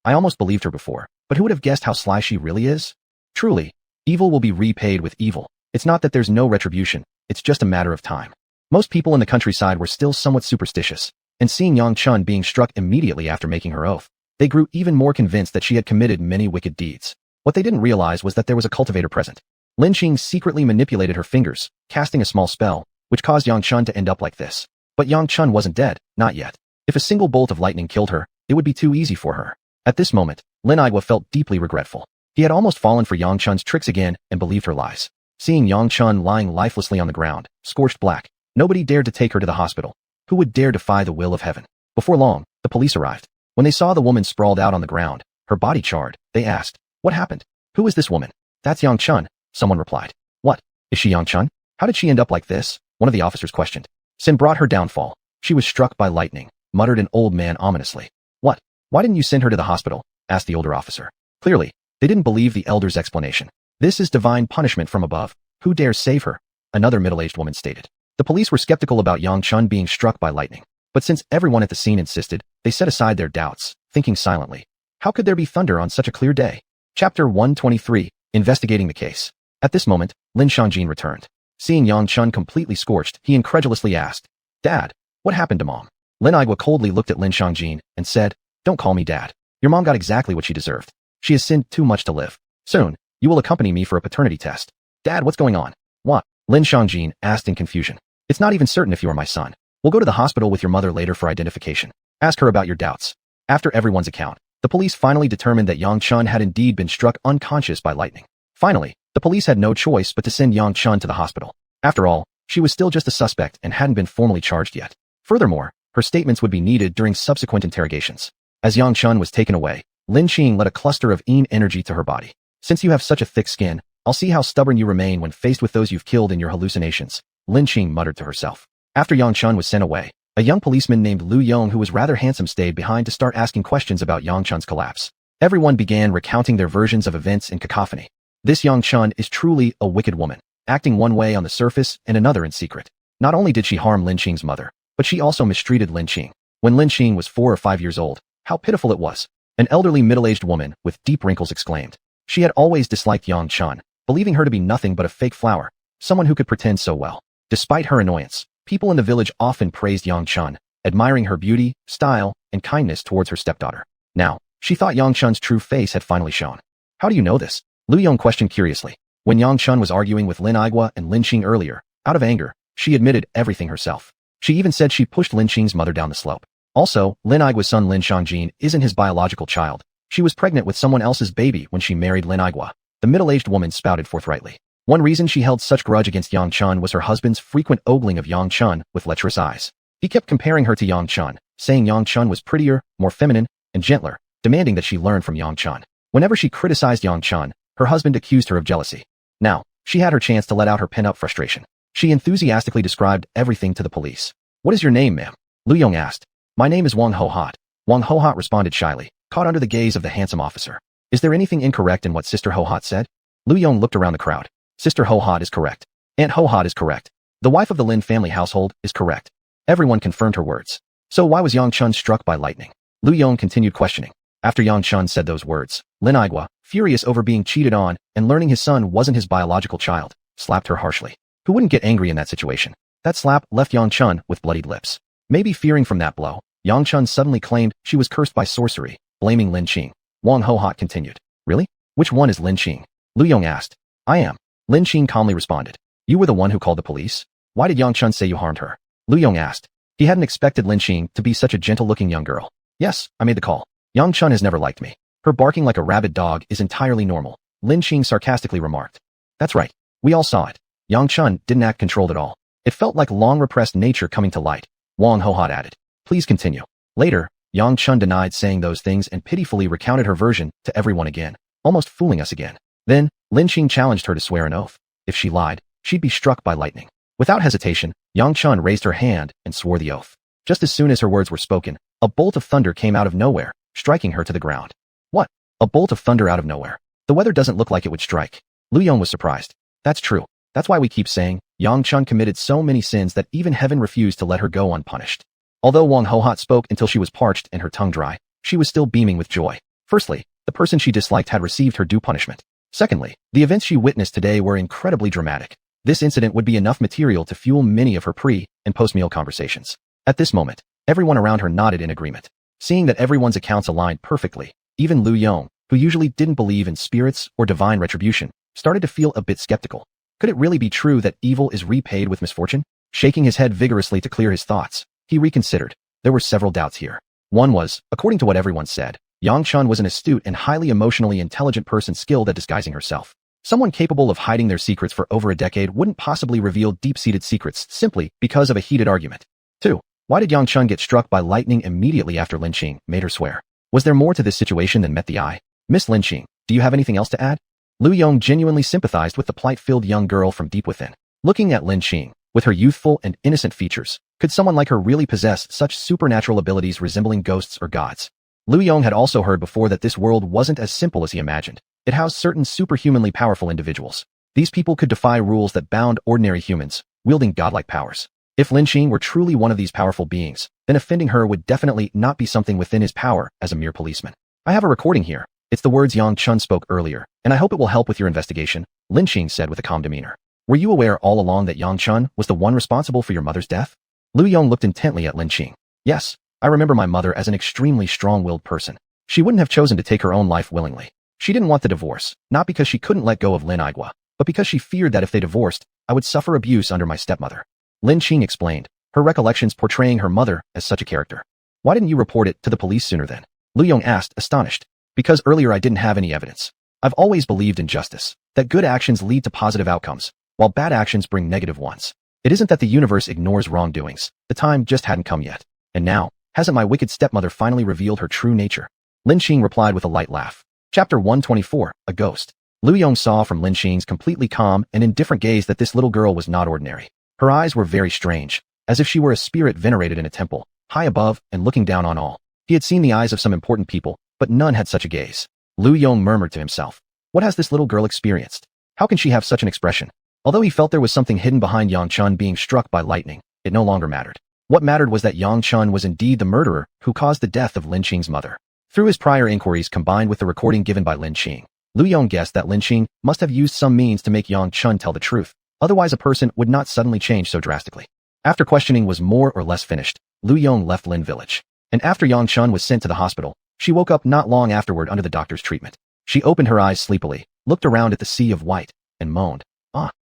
I almost believed her before, but who would have guessed how sly she really is? Truly, evil will be repaid with evil. It's not that there's no retribution, it's just a matter of time. Most people in the countryside were still somewhat superstitious, and seeing Yang Chun being struck immediately after making her oath, they grew even more convinced that she had committed many wicked deeds. What they didn't realize was that there was a cultivator present. Lin Qing secretly manipulated her fingers, casting a small spell, which caused Yang Chun to end up like this. But Yang Chun wasn't dead, not yet. If a single bolt of lightning killed her, it would be too easy for her. At this moment, Lin Igua felt deeply regretful. He had almost fallen for Yang Chun's tricks again and believed her lies. Seeing Yang Chun lying lifelessly on the ground, scorched black, nobody dared to take her to the hospital. Who would dare defy the will of heaven? Before long, the police arrived. When they saw the woman sprawled out on the ground, her body charred, they asked, "What happened? Who is this woman?" "That's Yang Chun," someone replied. "What? Is she Yang Chun? How did she end up like this?" one of the officers questioned. "Sin brought her downfall. She was struck by lightning," muttered an old man ominously. "What? Why didn't you send her to the hospital?" asked the older officer. Clearly, they didn't believe the elder's explanation. "This is divine punishment from above. Who dares save her?" another middle-aged woman stated. The police were skeptical about Yang Chun being struck by lightning, but since everyone at the scene insisted, they set aside their doubts, thinking silently. How could there be thunder on such a clear day? Chapter 123, Investigating the Case. At this moment, Lin Shangjin returned. Seeing Yang Chun completely scorched, he incredulously asked, "Dad, what happened to Mom?" Lin Igua coldly looked at Lin Shangjin and said, "Don't call me Dad. Your mom got exactly what she deserved. She has sinned too much to live. Soon, you will accompany me for a paternity test." "Dad, what's going on?" "What?" Lin Shangjin asked in confusion. "It's not even certain if you are my son. We'll go to the hospital with your mother later for identification. Ask her about your doubts." After everyone's account, the police finally determined that Yang Chun had indeed been struck unconscious by lightning. Finally, the police had no choice but to send Yang Chun to the hospital. After all, she was still just a suspect and hadn't been formally charged yet. Furthermore, her statements would be needed during subsequent interrogations. As Yang Chun was taken away, Lin Qing let a cluster of yin energy to her body. "Since you have such a thick skin, I'll see how stubborn you remain when faced with those you've killed in your hallucinations," Lin Qing muttered to herself. After Yang Chun was sent away, a young policeman named Lu Yong who was rather handsome stayed behind to start asking questions about Yang Chun's collapse. Everyone began recounting their versions of events in cacophony. This Yang Chun is truly a wicked woman, acting one way on the surface and another in secret. Not only did she harm Lin Qing's mother, but she also mistreated Lin Qing. When Lin Qing was 4 or 5 years old, how pitiful it was. An elderly middle-aged woman with deep wrinkles exclaimed. She had always disliked Yang Chun, believing her to be nothing but a fake flower, someone who could pretend so well. Despite her annoyance, people in the village often praised Yang Chun, admiring her beauty, style, and kindness towards her stepdaughter. Now, she thought Yang Chun's true face had finally shown. "How do you know this?" Lu Yong questioned curiously. When Yang Chun was arguing with Lin Igua and Lin Qing earlier, out of anger, she admitted everything herself. She even said she pushed Lin Qing's mother down the slope. Also, Lin Igua's son Lin Shangjin isn't his biological child. She was pregnant with someone else's baby when she married Lin Igua. The middle-aged woman spouted forthrightly. One reason she held such grudge against Yang Chun was her husband's frequent ogling of Yang Chun with lecherous eyes. He kept comparing her to Yang Chun, saying Yang Chun was prettier, more feminine, and gentler, demanding that she learn from Yang Chun. Whenever she criticized Yang Chun, her husband accused her of jealousy. Now, she had her chance to let out her pent-up frustration. She enthusiastically described everything to the police. "What is your name, ma'am?" Lu Yong asked. "My name is Wang Ho-Hot." Wang Ho-Hot responded shyly, caught under the gaze of the handsome officer. "Is there anything incorrect in what Sister Ho-Hot said?" Lu Yong looked around the crowd. "Sister Ho-Hot is correct. Aunt Ho-Hot is correct. The wife of the Lin family household is correct." Everyone confirmed her words. "So why was Yang Chun struck by lightning?" Lu Yong continued questioning. After Yang Chun said those words, Lin Igua, furious over being cheated on and learning his son wasn't his biological child, slapped her harshly. Who wouldn't get angry in that situation? That slap left Yang Chun with bloodied lips. Maybe fearing from that blow, Yang Chun suddenly claimed she was cursed by sorcery, blaming Lin Qing. Wang Ho-Hot continued. "Really? Which one is Lin Qing?" Lu Yong asked. "I am." Lin Qing calmly responded. "You were the one who called the police? Why did Yang Chun say you harmed her?" Lu Yong asked. He hadn't expected Lin Qing to be such a gentle-looking young girl. "Yes, I made the call. Yang Chun has never liked me. Her barking like a rabid dog is entirely normal," Lin Qing sarcastically remarked. "That's right. We all saw it. Yang Chun didn't act controlled at all. It felt like long-repressed nature coming to light," Wang Ho-Hot added. "Please continue." Later, Yang Chun denied saying those things and pitifully recounted her version to everyone again, almost fooling us again. Then, Lin Qing challenged her to swear an oath. If she lied, she'd be struck by lightning. Without hesitation, Yang Chun raised her hand and swore the oath. Just as soon as her words were spoken, A bolt of thunder came out of nowhere, striking her to the ground. What? A bolt of thunder out of nowhere? The weather doesn't look like it would strike. Lu Yong was surprised. That's true. That's why we keep saying, Yang Chun committed so many sins that even heaven refused to let her go unpunished. Although Wang Hohot spoke until she was parched and her tongue dry, she was still beaming with joy. Firstly, the person she disliked had received her due punishment. Secondly, the events she witnessed today were incredibly dramatic. This incident would be enough material to fuel many of her pre- and post-meal conversations. At this moment, everyone around her nodded in agreement. Seeing that everyone's accounts aligned perfectly, even Lu Yong, who usually didn't believe in spirits or divine retribution, started to feel a bit skeptical. Could it really be true that evil is repaid with misfortune? Shaking his head vigorously to clear his thoughts, he reconsidered. There were several doubts here. One was, according to what everyone said, Yang Chun was an astute and highly emotionally intelligent person skilled at disguising herself. Someone capable of hiding their secrets for over a decade wouldn't possibly reveal deep-seated secrets simply because of a heated argument. 2. Why did Yang Chun get struck by lightning immediately after Lin Qing made her swear? Was there more to this situation than met the eye? Miss Lin Qing, do you have anything else to add? Lu Yong genuinely sympathized with the plight-filled young girl from deep within. Looking at Lin Qing, with her youthful and innocent features, could someone like her really possess such supernatural abilities resembling ghosts or gods? Lu Yong had also heard before that this world wasn't as simple as he imagined. It housed certain superhumanly powerful individuals. These people could defy rules that bound ordinary humans, wielding godlike powers. If Lin Qing were truly one of these powerful beings, then offending her would definitely not be something within his power as a mere policeman. I have a recording here. It's the words Yang Chun spoke earlier, and I hope it will help with your investigation, Lin Qing said with a calm demeanor. Were you aware all along that Yang Chun was the one responsible for your mother's death? Lu Yong looked intently at Lin Qing. Yes, I remember my mother as an extremely strong-willed person. She wouldn't have chosen to take her own life willingly. She didn't want the divorce, not because she couldn't let go of Lin Igua, but because she feared that if they divorced, I would suffer abuse under my stepmother. Lin Qing explained, her recollections portraying her mother as such a character. Why didn't you report it to the police sooner then? Lu Yong asked, astonished. Because earlier I didn't have any evidence. I've always believed in justice, that good actions lead to positive outcomes, while bad actions bring negative ones. It isn't that the universe ignores wrongdoings, the time just hadn't come yet. And now, hasn't my wicked stepmother finally revealed her true nature? Lin Qing replied with a light laugh. Chapter 124, A Ghost. Lu Yong saw from Lin Qing's completely calm and indifferent gaze that this little girl was not ordinary. Her eyes were very strange, as if she were a spirit venerated in a temple, high above and looking down on all. He had seen the eyes of some important people, but none had such a gaze. Lu Yong murmured to himself. What has this little girl experienced? How can she have such an expression? Although he felt there was something hidden behind Yang Chun being struck by lightning, it no longer mattered. What mattered was that Yang Chun was indeed the murderer who caused the death of Lin Qing's mother. Through his prior inquiries combined with the recording given by Lin Qing, Lu Yong guessed that Lin Qing must have used some means to make Yang Chun tell the truth. Otherwise a person would not suddenly change so drastically. After questioning was more or less finished, Lu Yong left Lin village. And after Yang Chun was sent to the hospital, she woke up not long afterward under the doctor's treatment. She opened her eyes sleepily, looked around at the sea of white, and moaned.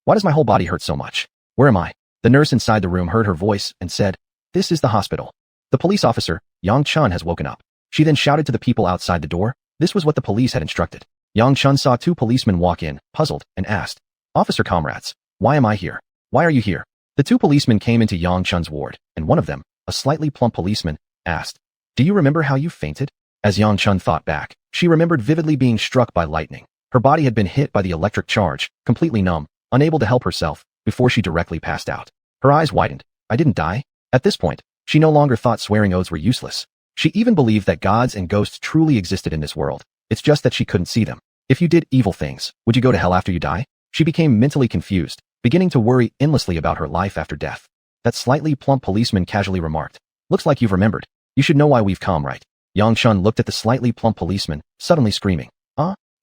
Why does my whole body hurt so much? Where am I? The nurse inside the room heard her voice and said, This is the hospital. The police officer, Yang Chun, has woken up. She then shouted to the people outside the door. This was what the police had instructed. Yang Chun saw two policemen walk in, puzzled, and asked, Officer comrades, why am I here? Why are you here? The two policemen came into Yang Chun's ward, and one of them, a slightly plump policeman, asked, Do you remember how you fainted? As Yang Chun thought back, she remembered vividly being struck by lightning. Her body had been hit by the electric charge, completely numb, unable to help herself, before she directly passed out. Her eyes widened. I didn't die? At this point, she no longer thought swearing oaths were useless. She even believed that gods and ghosts truly existed in this world. It's just that she couldn't see them. If you did evil things, would you go to hell after you die? She became mentally confused, beginning to worry endlessly about her life after death. That slightly plump policeman casually remarked, Looks like you've remembered. You should know why we've come, right? Yang Chun looked at the slightly plump policeman, suddenly screaming,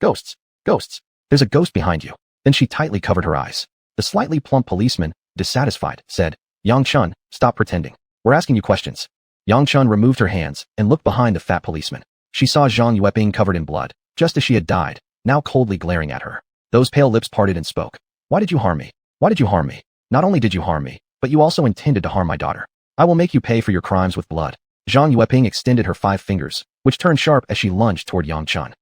Ghosts! Ghosts! There's a ghost behind you. Then she tightly covered her eyes. The slightly plump policeman, dissatisfied, said, Yang Chun, stop pretending. We're asking you questions. Yang Chun removed her hands and looked behind the fat policeman. She saw Zhang Yueping covered in blood, just as she had died, now coldly glaring at her. Those pale lips parted and spoke. Why did you harm me? Why did you harm me? Not only did you harm me, but you also intended to harm my daughter. I will make you pay for your crimes with blood. Zhang Yueping extended her 5 fingers, which turned sharp as she lunged toward Yang Chun.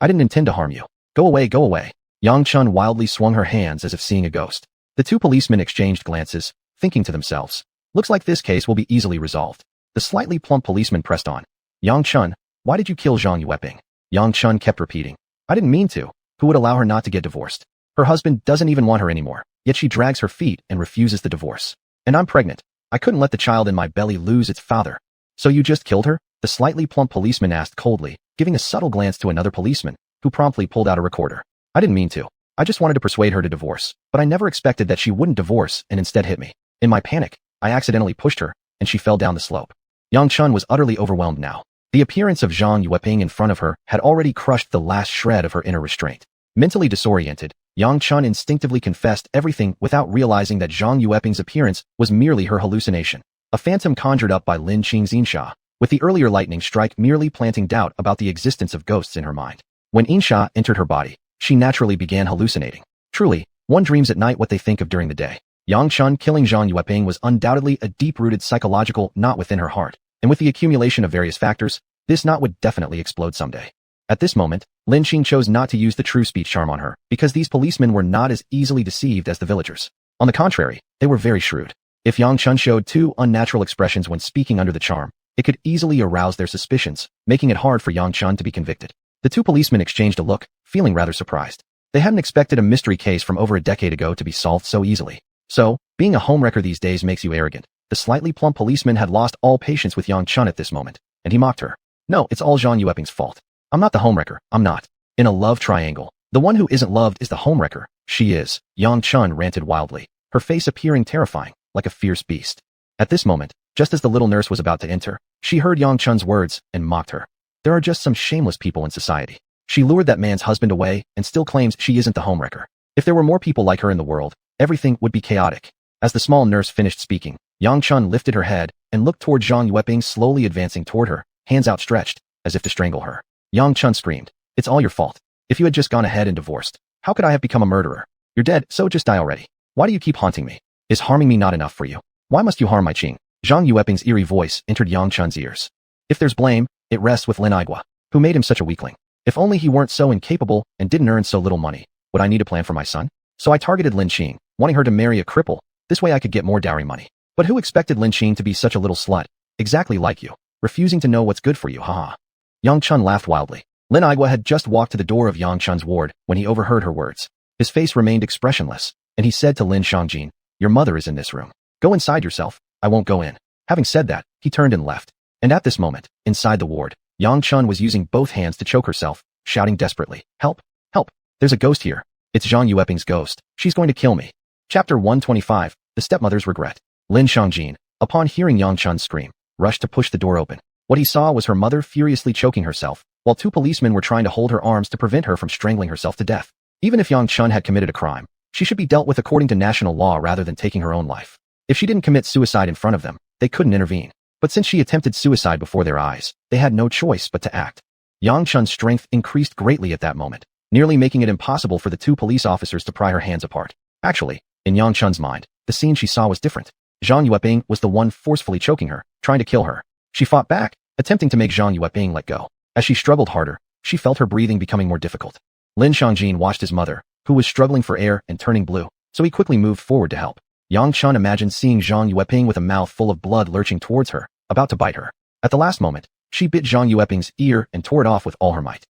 I didn't intend to harm you. Go away, go away. Yang Chun wildly swung her hands as if seeing a ghost. The two policemen exchanged glances, thinking to themselves, Looks like this case will be easily resolved. The slightly plump policeman pressed on. Yang Chun, why did you kill Zhang Yueping? Yang Chun kept repeating. I didn't mean to. Who would allow her not to get divorced? Her husband doesn't even want her anymore, yet she drags her feet and refuses the divorce. And I'm pregnant. I couldn't let the child in my belly lose its father. So you just killed her? The slightly plump policeman asked coldly, giving a subtle glance to another policeman, who promptly pulled out a recorder. I didn't mean to. I just wanted to persuade her to divorce, but I never expected that she wouldn't divorce and instead hit me. In my panic, I accidentally pushed her, and she fell down the slope. Yang Chun was utterly overwhelmed now. The appearance of Zhang Yueping in front of her had already crushed the last shred of her inner restraint. Mentally disoriented, Yang Chun instinctively confessed everything without realizing that Zhang Yueping's appearance was merely her hallucination, a phantom conjured up by Lin Xinxia, with the earlier lightning strike merely planting doubt about the existence of ghosts in her mind. When Xinxia entered her body, she naturally began hallucinating. Truly, one dreams at night what they think of during the day. Yang Chun killing Zhang Yueping was undoubtedly a deep-rooted psychological knot within her heart, and with the accumulation of various factors, this knot would definitely explode someday. At this moment, Lin Xing chose not to use the true speech charm on her, because these policemen were not as easily deceived as the villagers. On the contrary, they were very shrewd. If Yang Chun showed too unnatural expressions when speaking under the charm, it could easily arouse their suspicions, making it hard for Yang Chun to be convicted. The two policemen exchanged a look, feeling rather surprised. They hadn't expected a mystery case from over a decade ago to be solved so easily. So, being a homewrecker these days makes you arrogant. The slightly plump policeman had lost all patience with Yang Chun at this moment, and he mocked her. No, it's all Zhang Yueping's fault. I'm not the homewrecker, I'm not. In a love triangle, the one who isn't loved is the homewrecker. She is. Yang Chun ranted wildly, her face appearing terrifying, like a fierce beast. At this moment, just as the little nurse was about to enter, she heard Yang Chun's words and mocked her. There are just some shameless people in society. She lured that man's husband away and still claims she isn't the homewrecker. If there were more people like her in the world, everything would be chaotic. As the small nurse finished speaking, Yang Chun lifted her head and looked toward Zhang Yueping, slowly advancing toward her, hands outstretched, as if to strangle her. Yang Chun screamed, "It's all your fault. If you had just gone ahead and divorced, how could I have become a murderer? You're dead, so just die already. Why do you keep haunting me? Is harming me not enough for you? Why must you harm my Qing?" Zhang Yueping's eerie voice entered Yang Chun's ears. If there's blame, it rests with Lin Igua, who made him such a weakling. If only he weren't so incapable and didn't earn so little money, would I need a plan for my son? So I targeted Lin Qing, wanting her to marry a cripple. This way I could get more dowry money. But who expected Lin Qing to be such a little slut? Exactly like you, refusing to know what's good for you, haha. Yang Chun laughed wildly. Lin Igua had just walked to the door of Yang Chun's ward when he overheard her words. His face remained expressionless, and he said to Lin Shangjin, "Your mother is in this room. Go inside yourself, I won't go in." Having said that, he turned and left. And at this moment, inside the ward, Yang Chun was using both hands to choke herself, shouting desperately, "Help! Help! There's a ghost here. It's Zhang Yueping's ghost. She's going to kill me." Chapter 125, The Stepmother's Regret. Lin Shangjin, upon hearing Yang Chun's scream, rushed to push the door open. What he saw was her mother furiously choking herself, while two policemen were trying to hold her arms to prevent her from strangling herself to death. Even if Yang Chun had committed a crime, she should be dealt with according to national law rather than taking her own life. If she didn't commit suicide in front of them, they couldn't intervene. But since she attempted suicide before their eyes, they had no choice but to act. Yang Chun's strength increased greatly at that moment, nearly making it impossible for the two police officers to pry her hands apart. Actually, in Yang Chun's mind, the scene she saw was different. Zhang Yueping was the one forcefully choking her, trying to kill her. She fought back, attempting to make Zhang Yueping let go. As she struggled harder, she felt her breathing becoming more difficult. Lin Shangjin watched his mother, who was struggling for air and turning blue, so he quickly moved forward to help. Yang Chun imagined seeing Zhang Yueping with a mouth full of blood lurching towards her, about to bite her. At the last moment, she bit Zhang Yueping's ear and tore it off with all her might.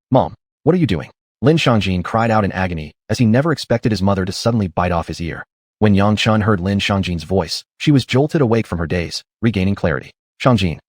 Mom, what are you doing?" Lin Shangjin cried out in agony, as he never expected his mother to suddenly bite off his ear. When Yang Chun heard Lin Shangjin's voice, she was jolted awake from her daze, regaining clarity. Shangjin,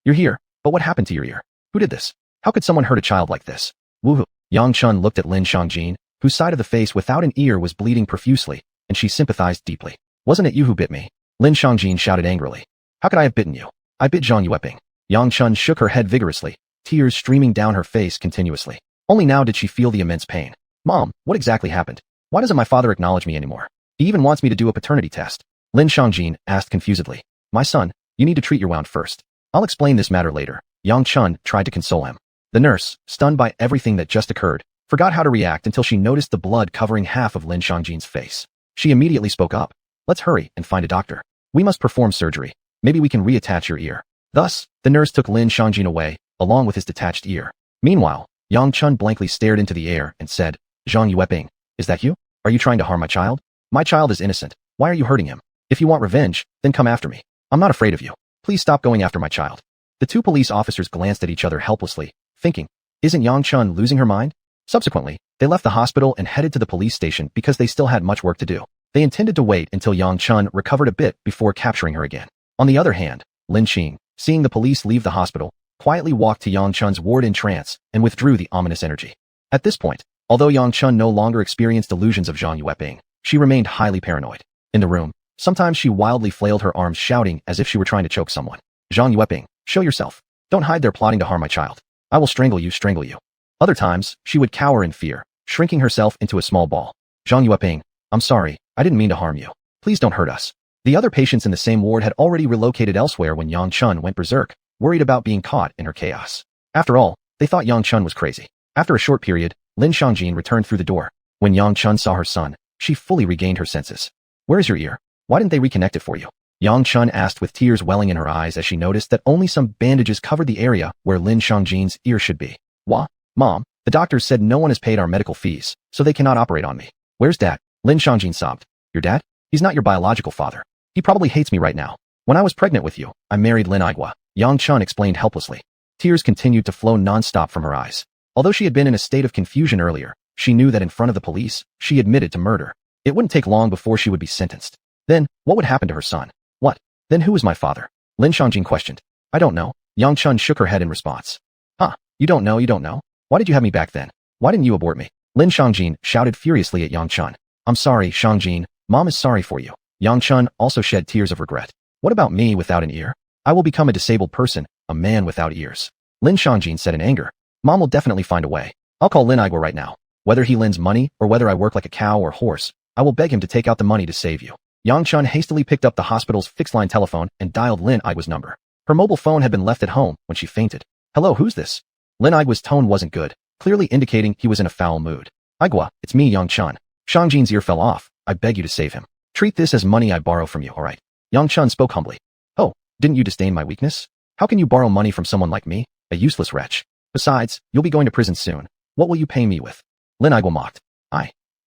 you're here, but what happened to your ear? Who did this? How could someone hurt a child like this? Woohoo. Yang Chun looked at Lin Shangjin, whose side of the face without an ear was bleeding profusely, and she sympathized deeply. "Wasn't it you who bit me?" Lin Shangjin shouted angrily. "How could I have bitten you? I bit Zhang Yueping." Yang Chun shook her head vigorously, tears streaming down her face continuously. Only now did she feel the immense pain. "Mom, what exactly happened? Why doesn't my father acknowledge me anymore? He even wants me to do a paternity test." Lin Shangjin asked confusedly. "My son, you need to treat your wound first. I'll explain this matter later." Yang Chun tried to console him. The nurse, stunned by everything that just occurred, forgot how to react until she noticed the blood covering half of Lin Shangjin's face. She immediately spoke up. "Let's hurry and find a doctor. We must perform surgery. Maybe we can reattach your ear." Thus, the nurse took Lin Shangjin away, along with his detached ear. Meanwhile, Yang Chun blankly stared into the air and said, "Zhang Yueping, is that you? Are you trying to harm my child? My child is innocent. Why are you hurting him? If you want revenge, then come after me. I'm not afraid of you. Please stop going after my child." The two police officers glanced at each other helplessly, thinking, isn't Yang Chun losing her mind? Subsequently, they left the hospital and headed to the police station because they still had much work to do. They intended to wait until Yang Chun recovered a bit before capturing her again. On the other hand, Lin Qing, seeing the police leave the hospital, quietly walked to Yang Chun's ward in trance and withdrew the ominous energy. At this point, although Yang Chun no longer experienced delusions of Zhang Yueping, she remained highly paranoid. In the room, sometimes she wildly flailed her arms shouting as if she were trying to choke someone. Zhang Yueping, show yourself. Don't hide there plotting to harm my child. I will strangle you, strangle you. Other times, she would cower in fear, shrinking herself into a small ball. Zhang Yueping, I'm sorry, I didn't mean to harm you. Please don't hurt us. The other patients in the same ward had already relocated elsewhere when Yang Chun went berserk, worried about being caught in her chaos. After all, they thought Yang Chun was crazy. After a short period, Lin Shangjin returned through the door. When Yang Chun saw her son, she fully regained her senses. Where is your ear? Why didn't they reconnect it for you? Yang Chun asked with tears welling in her eyes as she noticed that only some bandages covered the area where Lin Shangjin's ear should be. Wha? Mom, the doctors said no one has paid our medical fees, so they cannot operate on me. Where's Dad? Lin Shangjin sobbed. Your dad? He's not your biological father. He probably hates me right now. When I was pregnant with you, I married Lin Igua, Yang Chun explained helplessly. Tears continued to flow non-stop from her eyes. Although she had been in a state of confusion earlier, she knew that in front of the police, she admitted to murder. It wouldn't take long before she would be sentenced. Then, what would happen to her son? What? Then who is my father? Lin Shangjin questioned. I don't know. Yang Chun shook her head in response. Huh, you don't know, you don't know? Why did you have me back then? Why didn't you abort me? Lin Shangjin shouted furiously at Yang Chun. I'm sorry, Shangjin. Mom is sorry for you. Yang Chun also shed tears of regret. What about me without an ear? I will become a disabled person, a man without ears. Lin Shangjin said in anger. Mom will definitely find a way. I'll call Lin Igua right now. Whether he lends money or whether I work like a cow or horse, I will beg him to take out the money to save you. Yang Chun hastily picked up the hospital's fixed-line telephone and dialed Lin Igua's number. Her mobile phone had been left at home when she fainted. Hello, who's this? Lin Igua's tone wasn't good, clearly indicating he was in a foul mood. Igua, it's me, Yang Chun. Shangjin's ear fell off. I beg you to save him. Treat this as money I borrow from you, alright? Yang Chun spoke humbly. Oh, didn't you disdain my weakness? How can you borrow money from someone like me, a useless wretch? Besides, you'll be going to prison soon. What will you pay me with? Lin Igua mocked.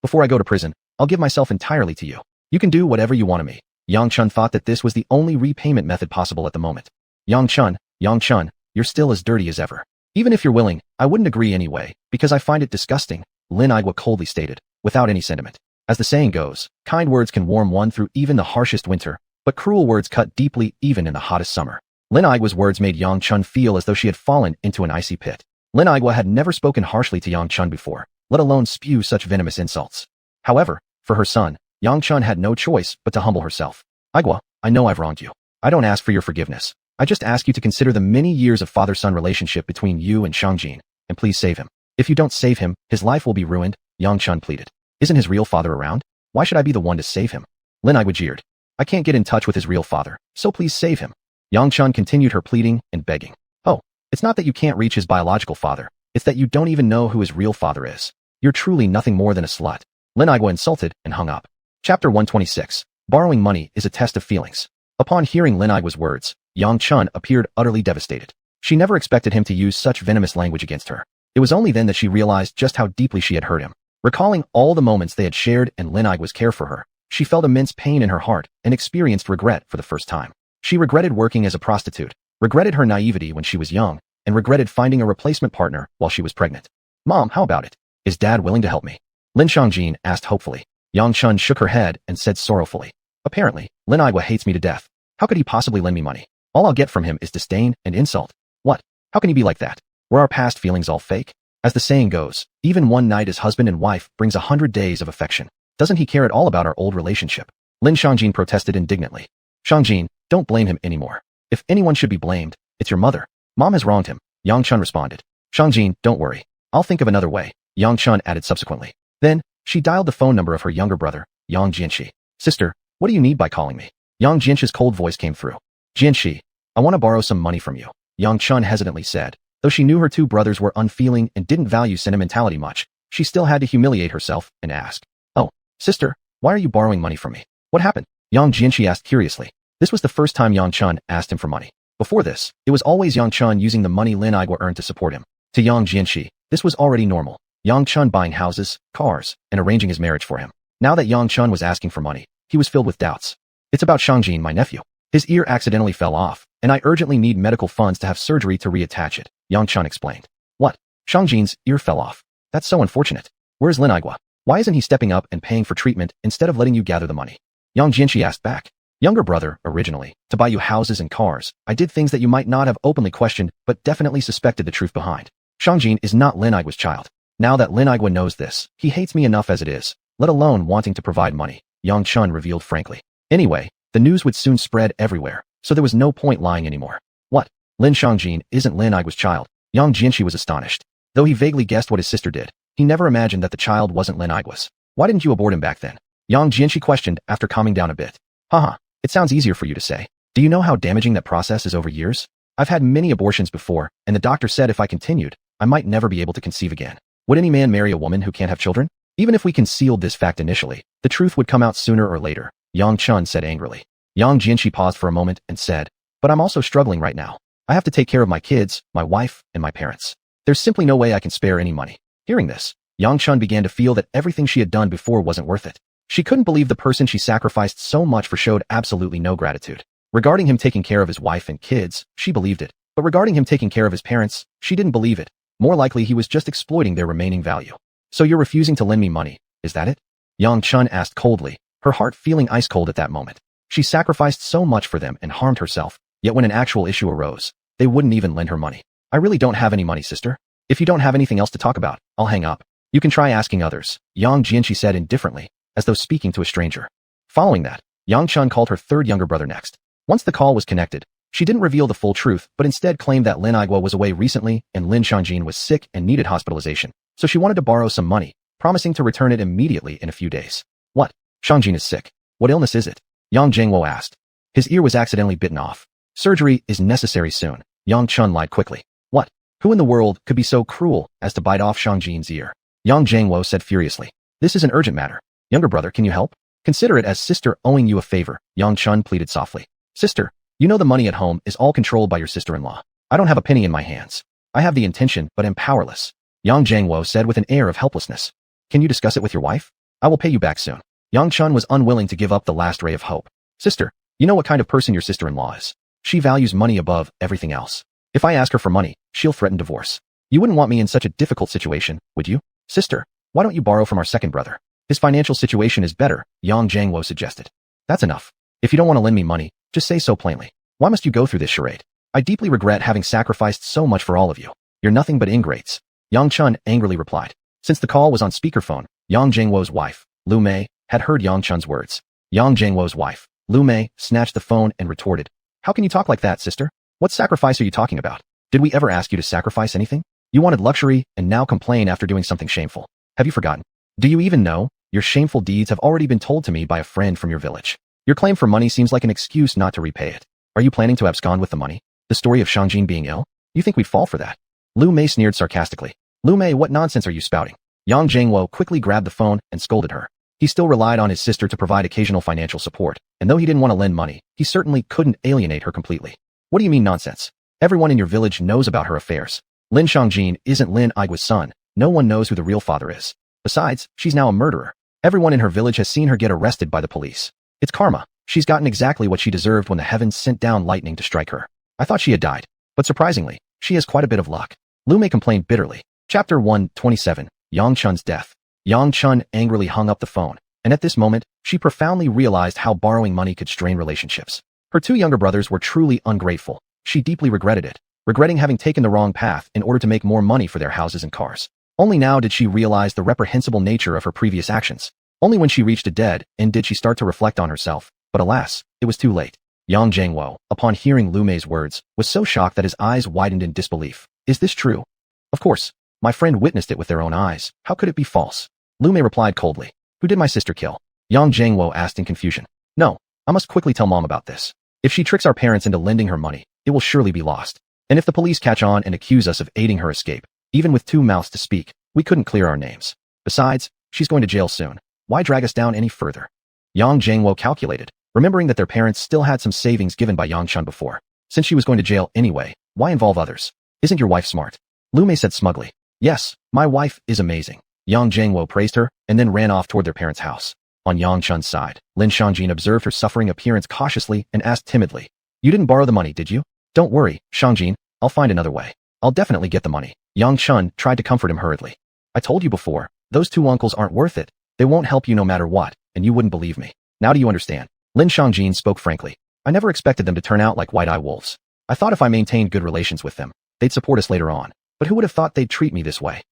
Before I go to prison, I'll give myself entirely to you. You can do whatever you want of me. Yang Chun thought that this was the only repayment method possible at the moment. Yang Chun, you're still as dirty as ever. Even if you're willing, I wouldn't agree anyway, because I find it disgusting, Lin Igua coldly stated, without any sentiment. As the saying goes, kind words can warm one through even the harshest winter, but cruel words cut deeply even in the hottest summer. Lin Igua's words made Yang Chun feel as though she had fallen into an icy pit. Lin Igua had never spoken harshly to Yang Chun before, let alone spew such venomous insults. However, for her son, Yang Chun had no choice but to humble herself. Igua, I know I've wronged you. I don't ask for your forgiveness. I just ask you to consider the many years of father-son relationship between you and Shangjin, and please save him. If you don't save him, his life will be ruined, Yang Chun pleaded. Isn't his real father around? Why should I be the one to save him? Lin Igua jeered. I can't get in touch with his real father, so please save him. Yang Chun continued her pleading and begging. Oh, it's not that you can't reach his biological father, it's that you don't even know who his real father is. You're truly nothing more than a slut. Lin Igua insulted and hung up. Chapter 126. Borrowing money is a test of feelings. Upon hearing Lin Igua's words, Yang Chun appeared utterly devastated. She never expected him to use such venomous language against her. It was only then that she realized just how deeply she had hurt him. Recalling all the moments they had shared and Lin Igua's care for her, she felt immense pain in her heart and experienced regret for the first time. She regretted working as a prostitute, regretted her naivety when she was young, and regretted finding a replacement partner while she was pregnant. Mom, how about it? Is Dad willing to help me? Lin Shangjin asked hopefully. Yang Chun shook her head and said sorrowfully. Apparently, Lin Igua hates me to death. How could he possibly lend me money? All I'll get from him is disdain and insult. What? How can he be like that? Were our past feelings all fake? As the saying goes, even one night as husband and wife brings 100 days of affection. Doesn't he care at all about our old relationship? Lin Shangjin protested indignantly. Shangjin, don't blame him anymore. If anyone should be blamed, it's your mother. Mom has wronged him, Yang Chun responded. Shangjin, don't worry. I'll think of another way, Yang Chun added subsequently. Then, she dialed the phone number of her younger brother, Yang Jianxi. Sister, what do you need by calling me? Yang Jianxi's cold voice came through. Jianxi, I want to borrow some money from you, Yang Chun hesitantly said. Though she knew her two brothers were unfeeling and didn't value sentimentality much, she still had to humiliate herself and ask. Oh, sister, why are you borrowing money from me? What happened? Yang Jianxi asked curiously. This was the first time Yang Chun asked him for money. Before this, it was always Yang Chun using the money Lin Igua earned to support him. To Yang Jianxi, this was already normal. Yang Chun buying houses, cars, and arranging his marriage for him. Now that Yang Chun was asking for money, he was filled with doubts. It's about Shangjin, my nephew. His ear accidentally fell off, and I urgently need medical funds to have surgery to reattach it, Yang Chun explained. What? Shangjin's ear fell off. That's so unfortunate. Where's Lin Igua? Why isn't he stepping up and paying for treatment instead of letting you gather the money? Yang Jianxi asked back. Younger brother, originally, to buy you houses and cars, I did things that you might not have openly questioned but definitely suspected the truth behind. Shangjin is not Lin Igwa's child. Now that Lin Igwa knows this, he hates me enough as it is, let alone wanting to provide money, Yang Chun revealed frankly. Anyway, the news would soon spread everywhere, so there was no point lying anymore. What? Lin Shangjin isn't Lin Igwa's child. Yang Jianqi was astonished. Though he vaguely guessed what his sister did, he never imagined that the child wasn't Lin Igwa's. Why didn't you abort him back then? Yang Jianqi questioned after calming down a bit. Haha, it sounds easier for you to say. Do you know how damaging that process is over years? I've had many abortions before, and the doctor said if I continued, I might never be able to conceive again. Would any man marry a woman who can't have children? Even if we concealed this fact initially, the truth would come out sooner or later, Yang Chun said angrily. Yang Jianqi paused for a moment and said, but I'm also struggling right now. I have to take care of my kids, my wife, and my parents. There's simply no way I can spare any money. Hearing this, Yang Chun began to feel that everything she had done before wasn't worth it. She couldn't believe the person she sacrificed so much for showed absolutely no gratitude. Regarding him taking care of his wife and kids, she believed it. But regarding him taking care of his parents, she didn't believe it. More likely he was just exploiting their remaining value. So you're refusing to lend me money, is that it? Yang Chun asked coldly, her heart feeling ice cold at that moment. She sacrificed so much for them and harmed herself, yet when an actual issue arose, they wouldn't even lend her money. I really don't have any money, sister. If you don't have anything else to talk about, I'll hang up. You can try asking others, Yang Jianqi said indifferently, as though speaking to a stranger. Following that, Yang Chun called her third younger brother next. Once the call was connected, she didn't reveal the full truth but instead claimed that Lin Igwa was away recently and Lin Shangjin was sick and needed hospitalization, so she wanted to borrow some money, promising to return it immediately in a few days. What? Shangjin is sick. What illness is it? Yang Jingwo asked. His ear was accidentally bitten off. Surgery is necessary soon, Yang Chun lied quickly. What? Who in the world could be so cruel as to bite off Shangjin's ear? Yang Jingwo said furiously. This is an urgent matter. Younger brother, can you help? Consider it as sister owing you a favor, Yang Chun pleaded softly. Sister, you know the money at home is all controlled by your sister-in-law. I don't have a penny in my hands. I have the intention but am powerless, Yang Jingwo said with an air of helplessness. Can you discuss it with your wife? I will pay you back soon. Yang Chun was unwilling to give up the last ray of hope. Sister, you know what kind of person your sister-in-law is. She values money above everything else. If I ask her for money, she'll threaten divorce. You wouldn't want me in such a difficult situation, would you? Sister, why don't you borrow from our second brother? His financial situation is better, Yang Jingwo suggested. That's enough. If you don't want to lend me money, just say so plainly. Why must you go through this charade? I deeply regret having sacrificed so much for all of you. You're nothing but ingrates. Yang Chun angrily replied. Since the call was on speakerphone, Yang Jingwo's wife, Lu Mei, had heard Yang Chun's words. Yang Jingwo's wife, Lu Mei, snatched the phone and retorted. How can you talk like that, sister? What sacrifice are you talking about? Did we ever ask you to sacrifice anything? You wanted luxury and now complain after doing something shameful. Have you forgotten? Do you even know? Your shameful deeds have already been told to me by a friend from your village. Your claim for money seems like an excuse not to repay it. Are you planning to abscond with the money? The story of Shangjin being ill? You think we'd fall for that? Lu Mei sneered sarcastically. Lu Mei, what nonsense are you spouting? Yang Jingwo quickly grabbed the phone and scolded her. He still relied on his sister to provide occasional financial support, and though he didn't want to lend money, he certainly couldn't alienate her completely. What do you mean nonsense? Everyone in your village knows about her affairs. Lin Shangjin isn't Lin Igwa's son. No one knows who the real father is. Besides, she's now a murderer. Everyone in her village has seen her get arrested by the police. It's karma. She's gotten exactly what she deserved when the heavens sent down lightning to strike her. I thought she had died, but surprisingly, she has quite a bit of luck. Lu Mei complained bitterly. Chapter 127, Yang Chun's death. Yang Chun angrily hung up the phone, and at this moment, she profoundly realized how borrowing money could strain relationships. Her two younger brothers were truly ungrateful. She deeply regretted it, regretting having taken the wrong path in order to make more money for their houses and cars. Only now did she realize the reprehensible nature of her previous actions. Only when she reached a dead end did she start to reflect on herself, but alas, it was too late. Yang Jingwo, upon hearing Lu Mei's words, was so shocked that his eyes widened in disbelief. Is this true? Of course. My friend witnessed it with their own eyes. How could it be false? Lu Mei replied coldly. Who did my sister kill? Yang Jingwo asked in confusion. No, I must quickly tell mom about this. If she tricks our parents into lending her money, it will surely be lost. And if the police catch on and accuse us of aiding her escape, even with two mouths to speak, we couldn't clear our names. Besides, she's going to jail soon. Why drag us down any further? Yang Jingwo calculated, remembering that their parents still had some savings given by Yang Chun before. Since she was going to jail anyway, why involve others? Isn't your wife smart? Lu Mei said smugly. Yes, my wife is amazing. Yang Jingwo praised her and then ran off toward their parents' house. On Yang Chun's side, Lin Shangjin observed her suffering appearance cautiously and asked timidly. You didn't borrow the money, did you? Don't worry, Shangjin, I'll find another way. I'll definitely get the money. Yang Chun tried to comfort him hurriedly. I told you before, those two uncles aren't worth it. They won't help you no matter what, and you wouldn't believe me. Now do you understand? Lin Xiangjin spoke frankly. I never expected them to turn out like white-eye wolves. I thought if I maintained good relations with them, they'd support us later on. But who would have thought they'd treat me this way?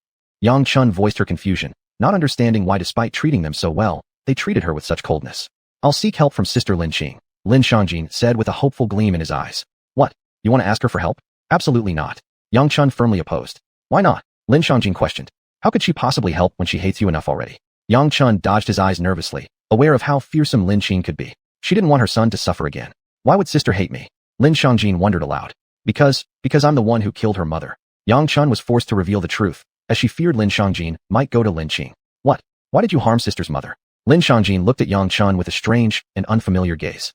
Yang Chun voiced her confusion, not understanding why despite treating them so well, they treated her with such coldness. I'll seek help from Sister Lin Qing, Lin Xiangjin said with a hopeful gleam in his eyes. What? You want to ask her for help? Absolutely not. Yang Chun firmly opposed. Why not? Lin Xiangjin questioned. How could she possibly help when she hates you enough already? Yang Chun dodged his eyes nervously, aware of how fearsome Lin Qing could be. She didn't want her son to suffer again. Why would sister hate me? Lin Xiangjin wondered aloud. Because I'm the one who killed her mother. Yang Chun was forced to reveal the truth, as she feared Lin Xiangjin might go to Lin Qing. What? Why did you harm sister's mother? Lin Xiangjin looked at Yang Chun with a strange and unfamiliar gaze.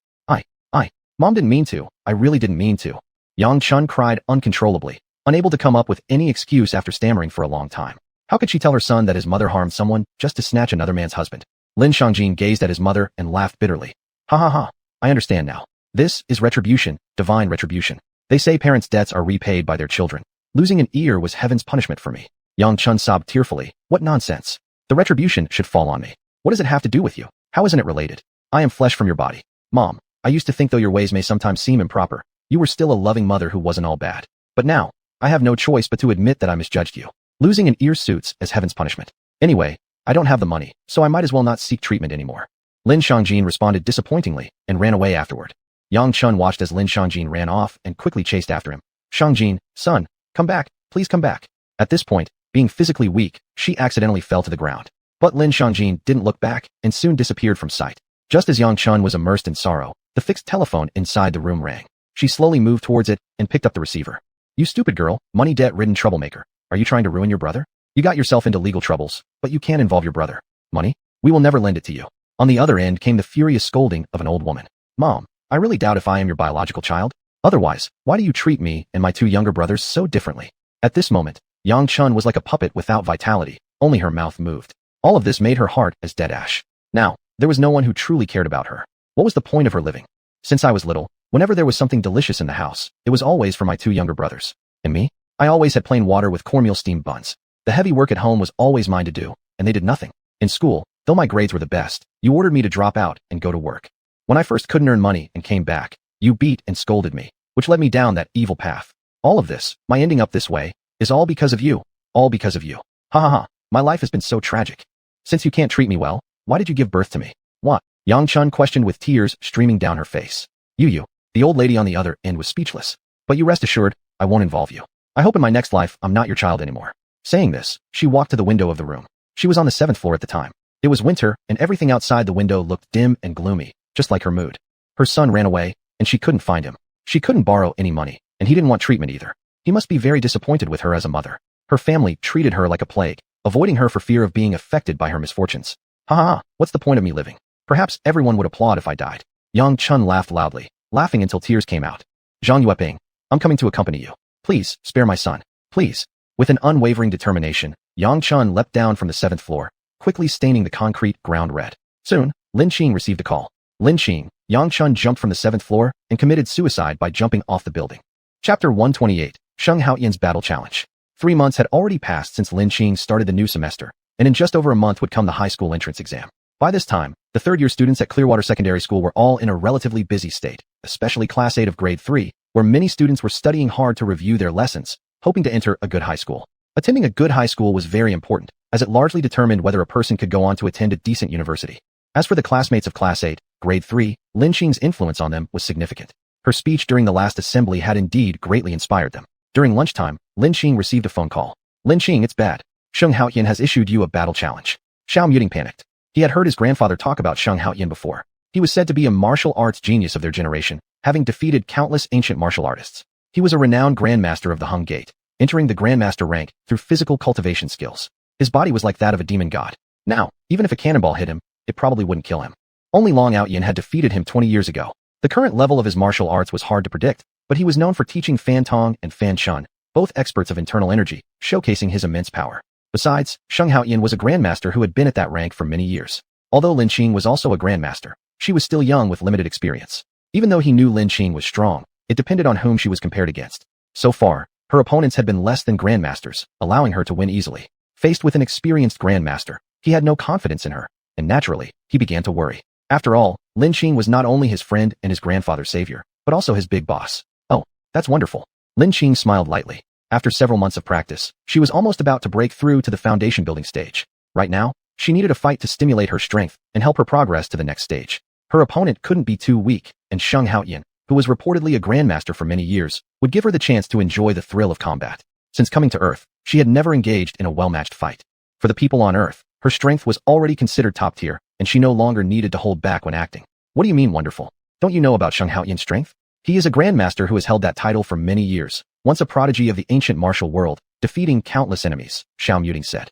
Mom didn't mean to. I really didn't mean to. Yang Chun cried uncontrollably, unable to come up with any excuse after stammering for a long time. How could she tell her son that his mother harmed someone just to snatch another man's husband? Lin Xiangjin gazed at his mother and laughed bitterly. Ha ha ha. I understand now. This is retribution, divine retribution. They say parents' debts are repaid by their children. Losing an ear was heaven's punishment for me. Yang Chun sobbed tearfully. What nonsense. The retribution should fall on me. What does it have to do with you? How isn't it related? I am flesh from your body. Mom, I used to think though your ways may sometimes seem improper, you were still a loving mother who wasn't all bad. But now, I have no choice but to admit that I misjudged you. Losing an ear suits as heaven's punishment. Anyway, I don't have the money, so I might as well not seek treatment anymore. Lin Xiangjin responded disappointingly and ran away afterward. Yang Chun watched as Lin Xiangjin ran off and quickly chased after him. Xiangjin, son, come back, please come back. At this point, being physically weak, she accidentally fell to the ground. But Lin Xiangjin didn't look back and soon disappeared from sight. Just as Yang Chun was immersed in sorrow, the fixed telephone inside the room rang. She slowly moved towards it and picked up the receiver. You stupid girl, money debt-ridden troublemaker. Are you trying to ruin your brother? You got yourself into legal troubles, but you can't involve your brother. Money? We will never lend it to you. On the other end came the furious scolding of an old woman. Mom, I really doubt if I am your biological child. Otherwise, why do you treat me and my two younger brothers so differently? At this moment, Yang Chun was like a puppet without vitality, only her mouth moved. All of this made her heart as dead ash. Now, there was no one who truly cared about her. What was the point of her living? Since I was little, whenever there was something delicious in the house, it was always for my two younger brothers. And me? I always had plain water with cornmeal steamed buns. The heavy work at home was always mine to do, and they did nothing. In school, though my grades were the best, you ordered me to drop out and go to work. When I first couldn't earn money and came back, you beat and scolded me, which led me down that evil path. All of this, my ending up this way, is all because of you. All because of you. Ha ha ha. My life has been so tragic. Since you can't treat me well, why did you give birth to me? What? Yang Chun questioned with tears streaming down her face. You. The old lady on the other end was speechless. But you rest assured, I won't involve you. I hope in my next life I'm not your child anymore. Saying this, she walked to the window of the room. She was on the 7th floor at the time. It was winter, and everything outside the window looked dim and gloomy, just like her mood. Her son ran away, and she couldn't find him. She couldn't borrow any money, and he didn't want treatment either. He must be very disappointed with her as a mother. Her family treated her like a plague, avoiding her for fear of being affected by her misfortunes. Ha ha ha, what's the point of me living? Perhaps everyone would applaud if I died. Yang Chun laughed loudly, laughing until tears came out. Zhang Yueping, I'm coming to accompany you. Please, spare my son. Please. With an unwavering determination, Yang Chun leapt down from the 7th floor, quickly staining the concrete ground red. Soon, Lin Qing received a call. Lin Qing, Yang Chun jumped from the 7th floor and committed suicide by jumping off the building. Chapter 128, Sheng Haoyan's Battle Challenge. 3 months had already passed since Lin Qing started the new semester, and in just over a month would come the high school entrance exam. By this time, the third-year students at Clearwater Secondary School were all in a relatively busy state, especially Class 8 of Grade 3, where many students were studying hard to review their lessons, hoping to enter a good high school. Attending a good high school was very important, as it largely determined whether a person could go on to attend a decent university. As for the classmates of Class 8, Grade 3, Lin Qing's influence on them was significant. Her speech during the last assembly had indeed greatly inspired them. During lunchtime, Lin Qing received a phone call. Lin Qing, it's bad. Sheng Haoyan has issued you a battle challenge. Xiao Muting panicked. He had heard his grandfather talk about Sheng Haoyan before. He was said to be a martial arts genius of their generation, having defeated countless ancient martial artists. He was a renowned grandmaster of the Hung Gate, entering the grandmaster rank through physical cultivation skills. His body was like that of a demon god. Now, even if a cannonball hit him, it probably wouldn't kill him. Only Long Outyan had defeated him 20 years ago. The current level of his martial arts was hard to predict, but he was known for teaching Fan Tong and Fan Chun, both experts of internal energy, showcasing his immense power. Besides, Sheng Haoyan was a grandmaster who had been at that rank for many years. Although Lin Qing was also a grandmaster, she was still young with limited experience. Even though he knew Lin Qing was strong, it depended on whom she was compared against. So far, her opponents had been less than grandmasters, allowing her to win easily. Faced with an experienced grandmaster, he had no confidence in her, and naturally, he began to worry. After all, Lin Qing was not only his friend and his grandfather's savior, but also his big boss. Oh, that's wonderful. Lin Qing smiled lightly. After several months of practice, she was almost about to break through to the foundation building stage. Right now, she needed a fight to stimulate her strength and help her progress to the next stage. Her opponent couldn't be too weak, and Sheng Haoyan, who was reportedly a grandmaster for many years, would give her the chance to enjoy the thrill of combat. Since coming to Earth, she had never engaged in a well-matched fight. For the people on Earth, her strength was already considered top tier, and she no longer needed to hold back when acting. What do you mean wonderful? Don't you know about Sheng Haoyan's strength? He is a grandmaster who has held that title for many years, once a prodigy of the ancient martial world, defeating countless enemies, Xiao Muting said.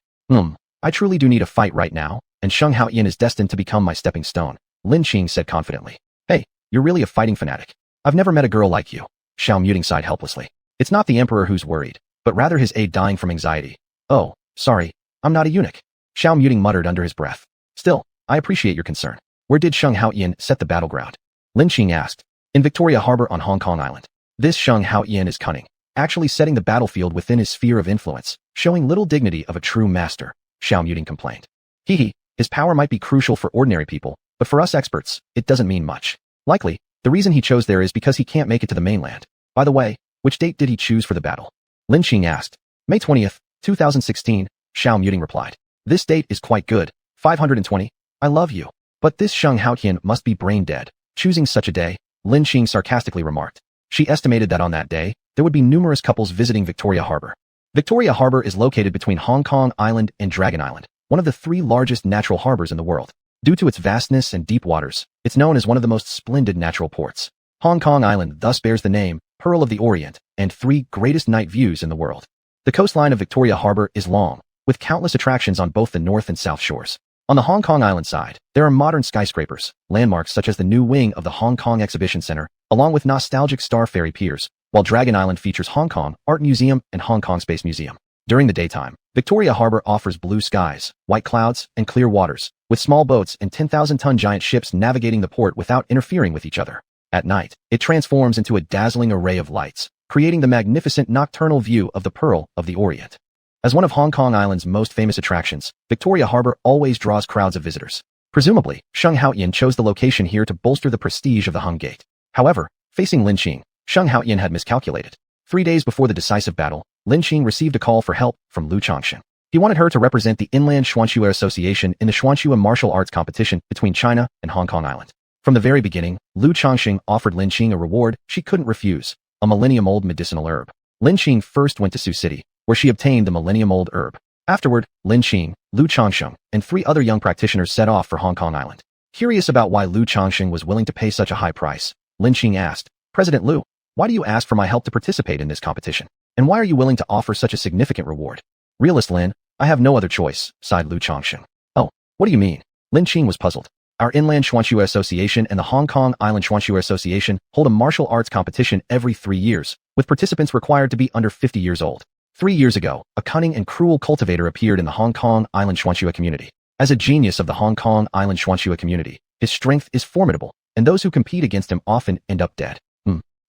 I truly do need a fight right now, and Sheng Haoyan is destined to become my stepping stone, Lin Qing said confidently. Hey, you're really a fighting fanatic. I've never met a girl like you, Xiao Muting sighed helplessly. It's not the emperor who's worried, but rather his aide dying from anxiety. Oh, sorry, I'm not a eunuch, Xiao Muting muttered under his breath. Still, I appreciate your concern. Where did Sheng Haoyan set the battleground? Lin Qing asked. In Victoria Harbor on Hong Kong Island. This Sheng Haoyan is cunning, actually setting the battlefield within his sphere of influence, showing little dignity of a true master, Xiao Muting complained. His power might be crucial for ordinary people, but for us experts, it doesn't mean much. Likely, the reason he chose there is because he can't make it to the mainland. By the way, which date did he choose for the battle? Lin Qing asked. May 20th, 2016, Xiao Muting replied. This date is quite good, 520. I love you. But this Sheng Haoyan must be brain dead, choosing such a day, Lin Qing sarcastically remarked. She estimated that on that day, there would be numerous couples visiting Victoria Harbor. Victoria Harbor is located between Hong Kong Island and Dragon Island, one of the 3 largest natural harbors in the world. Due to its vastness and deep waters, it's known as one of the most splendid natural ports. Hong Kong Island thus bears the name, Pearl of the Orient, and 3 greatest night views in the world. The coastline of Victoria Harbor is long, with countless attractions on both the north and south shores. On the Hong Kong Island side, there are modern skyscrapers, landmarks such as the new wing of the Hong Kong Exhibition Center, along with nostalgic Star Ferry piers, while Dragon Island features Hong Kong Art Museum and Hong Kong Space Museum. During the daytime, Victoria Harbor offers blue skies, white clouds, and clear waters, with small boats and 10,000-ton giant ships navigating the port without interfering with each other. At night, it transforms into a dazzling array of lights, creating the magnificent nocturnal view of the Pearl of the Orient. As one of Hong Kong Island's most famous attractions, Victoria Harbor always draws crowds of visitors. Presumably, Sheng Haoyan chose the location here to bolster the prestige of the Hung Gate. However, facing Lin Qing, Sheng Haoyan had miscalculated. 3 days before the decisive battle, Lin Qing received a call for help from Lu Changsheng. He wanted her to represent the Inland Xuanxue Association in the Xuanxue martial arts competition between China and Hong Kong Island. From the very beginning, Lu Changsheng offered Lin Qing a reward she couldn't refuse, a millennium-old medicinal herb. Lin Qing first went to Sioux City, where she obtained the millennium-old herb. Afterward, Lin Qing, Lu Changsheng, and 3 other young practitioners set off for Hong Kong Island. Curious about why Lu Changsheng was willing to pay such a high price, Lin Qing asked, President Lu, why do you ask for my help to participate in this competition? And why are you willing to offer such a significant reward? Realist Lin, I have no other choice, sighed Lu Changsheng. Oh, what do you mean? Lin Qing was puzzled. Our Inland Xuanxue Association and the Hong Kong Island Xuanxue Association hold a martial arts competition every 3 years, with participants required to be under 50 years old. 3 years ago, a cunning and cruel cultivator appeared in the Hong Kong Island Xuanxue community. As a genius of the Hong Kong Island Xuanxue community, his strength is formidable, and those who compete against him often end up dead.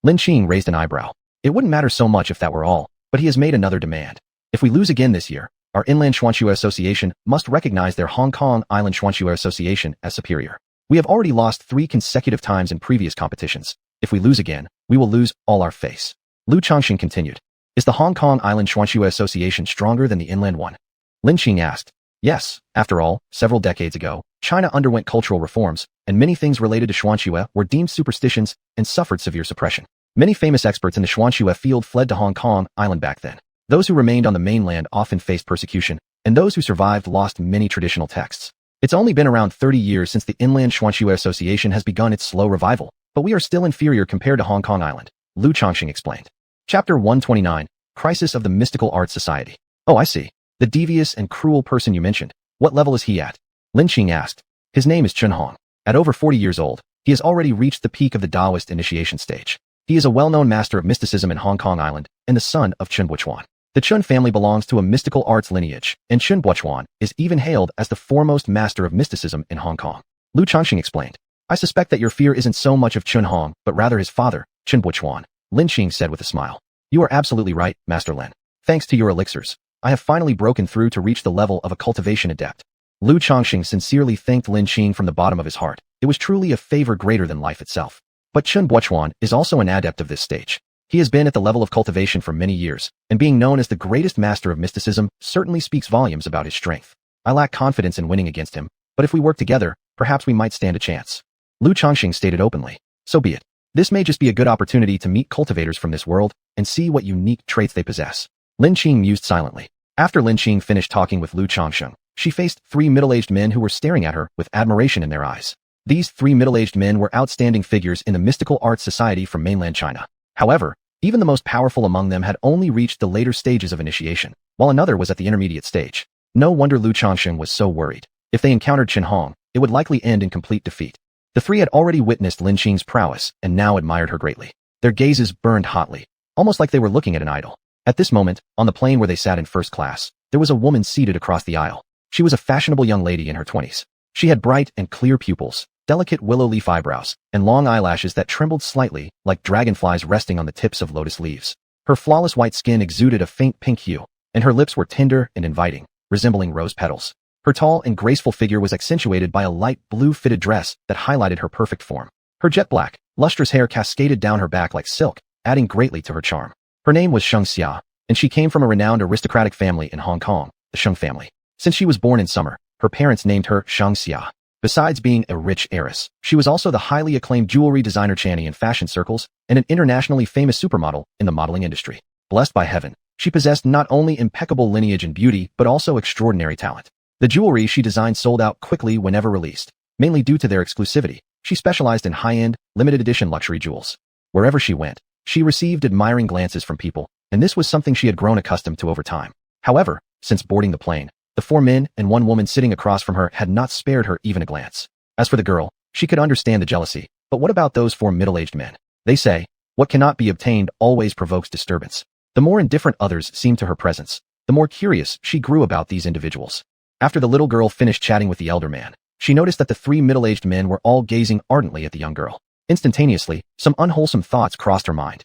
Lin Qing raised an eyebrow. It wouldn't matter so much if that were all, but he has made another demand. If we lose again this year, our Inland Xuanxue Association must recognize their Hong Kong Island Xuanxue Association as superior. We have already lost 3 consecutive times in previous competitions. If we lose again, we will lose all our face. Lu Changsheng continued. Is the Hong Kong Island Xuanxue Association stronger than the inland one? Lin Qing asked. Yes, after all, several decades ago, China underwent cultural reforms, and many things related to Xuanxue were deemed superstitions and suffered severe suppression. Many famous experts in the Xuanxue field fled to Hong Kong Island back then. Those who remained on the mainland often faced persecution, and those who survived lost many traditional texts. It's only been around 30 years since the Inland Xuanxue Association has begun its slow revival, but we are still inferior compared to Hong Kong Island, Lu Changsheng explained. Chapter 129, Crisis of the Mystical Arts Society. Oh, I see. The devious and cruel person you mentioned. What level is he at? Lin Qing asked. His name is Chun Hong. At over 40 years old, he has already reached the peak of the Taoist initiation stage. He is a well-known master of mysticism in Hong Kong Island and the son of Chun Buochuan. The Chun family belongs to a mystical arts lineage, and Chun Buochuan is even hailed as the foremost master of mysticism in Hong Kong. Lu Changsheng explained. I suspect that your fear isn't so much of Chun Hong, but rather his father, Chun Buochuan, Lin Qing said with a smile. You are absolutely right, Master Lin. Thanks to your elixirs, I have finally broken through to reach the level of a cultivation adept. Lu Changsheng sincerely thanked Lin Qing from the bottom of his heart. It was truly a favor greater than life itself. But Chun Buochuan is also an adept of this stage. He has been at the level of cultivation for many years, and being known as the greatest master of mysticism certainly speaks volumes about his strength. I lack confidence in winning against him, but if we work together, perhaps we might stand a chance. Lu Chongqing stated openly. So be it. This may just be a good opportunity to meet cultivators from this world and see what unique traits they possess. Lin Qing mused silently. After Lin Qing finished talking with Lu Chongqing, she faced 3 middle-aged men who were staring at her with admiration in their eyes. These 3 middle-aged men were outstanding figures in the mystical arts society from mainland China. However, even the most powerful among them had only reached the later stages of initiation, while another was at the intermediate stage. No wonder Lu Chongqing was so worried. If they encountered Chen Hong, it would likely end in complete defeat. The 3 had already witnessed Lin Qing's prowess and now admired her greatly. Their gazes burned hotly, almost like they were looking at an idol. At this moment, on the plane where they sat in first class, there was a woman seated across the aisle. She was a fashionable young lady in her 20s. She had bright and clear pupils, delicate willow leaf eyebrows, and long eyelashes that trembled slightly like dragonflies resting on the tips of lotus leaves. Her flawless white skin exuded a faint pink hue, and her lips were tender and inviting, resembling rose petals. Her tall and graceful figure was accentuated by a light blue fitted dress that highlighted her perfect form. Her jet black, lustrous hair cascaded down her back like silk, adding greatly to her charm. Her name was Sheng Xia, and she came from a renowned aristocratic family in Hong Kong, the Jiang Family. Since she was born in summer, her parents named her Sheng Xia. Besides being a rich heiress, she was also the highly acclaimed jewelry designer Channy in fashion circles and an internationally famous supermodel in the modeling industry. Blessed by heaven, she possessed not only impeccable lineage and beauty but also extraordinary talent. The jewelry she designed sold out quickly whenever released, mainly due to their exclusivity. She specialized in high-end, limited-edition luxury jewels. Wherever she went, she received admiring glances from people, and this was something she had grown accustomed to over time. However, since boarding the plane, the 4 men and 1 woman sitting across from her had not spared her even a glance. As for the girl, she could understand the jealousy, but what about those 4 middle-aged men? They say, what cannot be obtained always provokes disturbance. The more indifferent others seemed to her presence, the more curious she grew about these individuals. After the little girl finished chatting with the elder man, she noticed that the 3 middle-aged men were all gazing ardently at the young girl. Instantaneously, some unwholesome thoughts crossed her mind.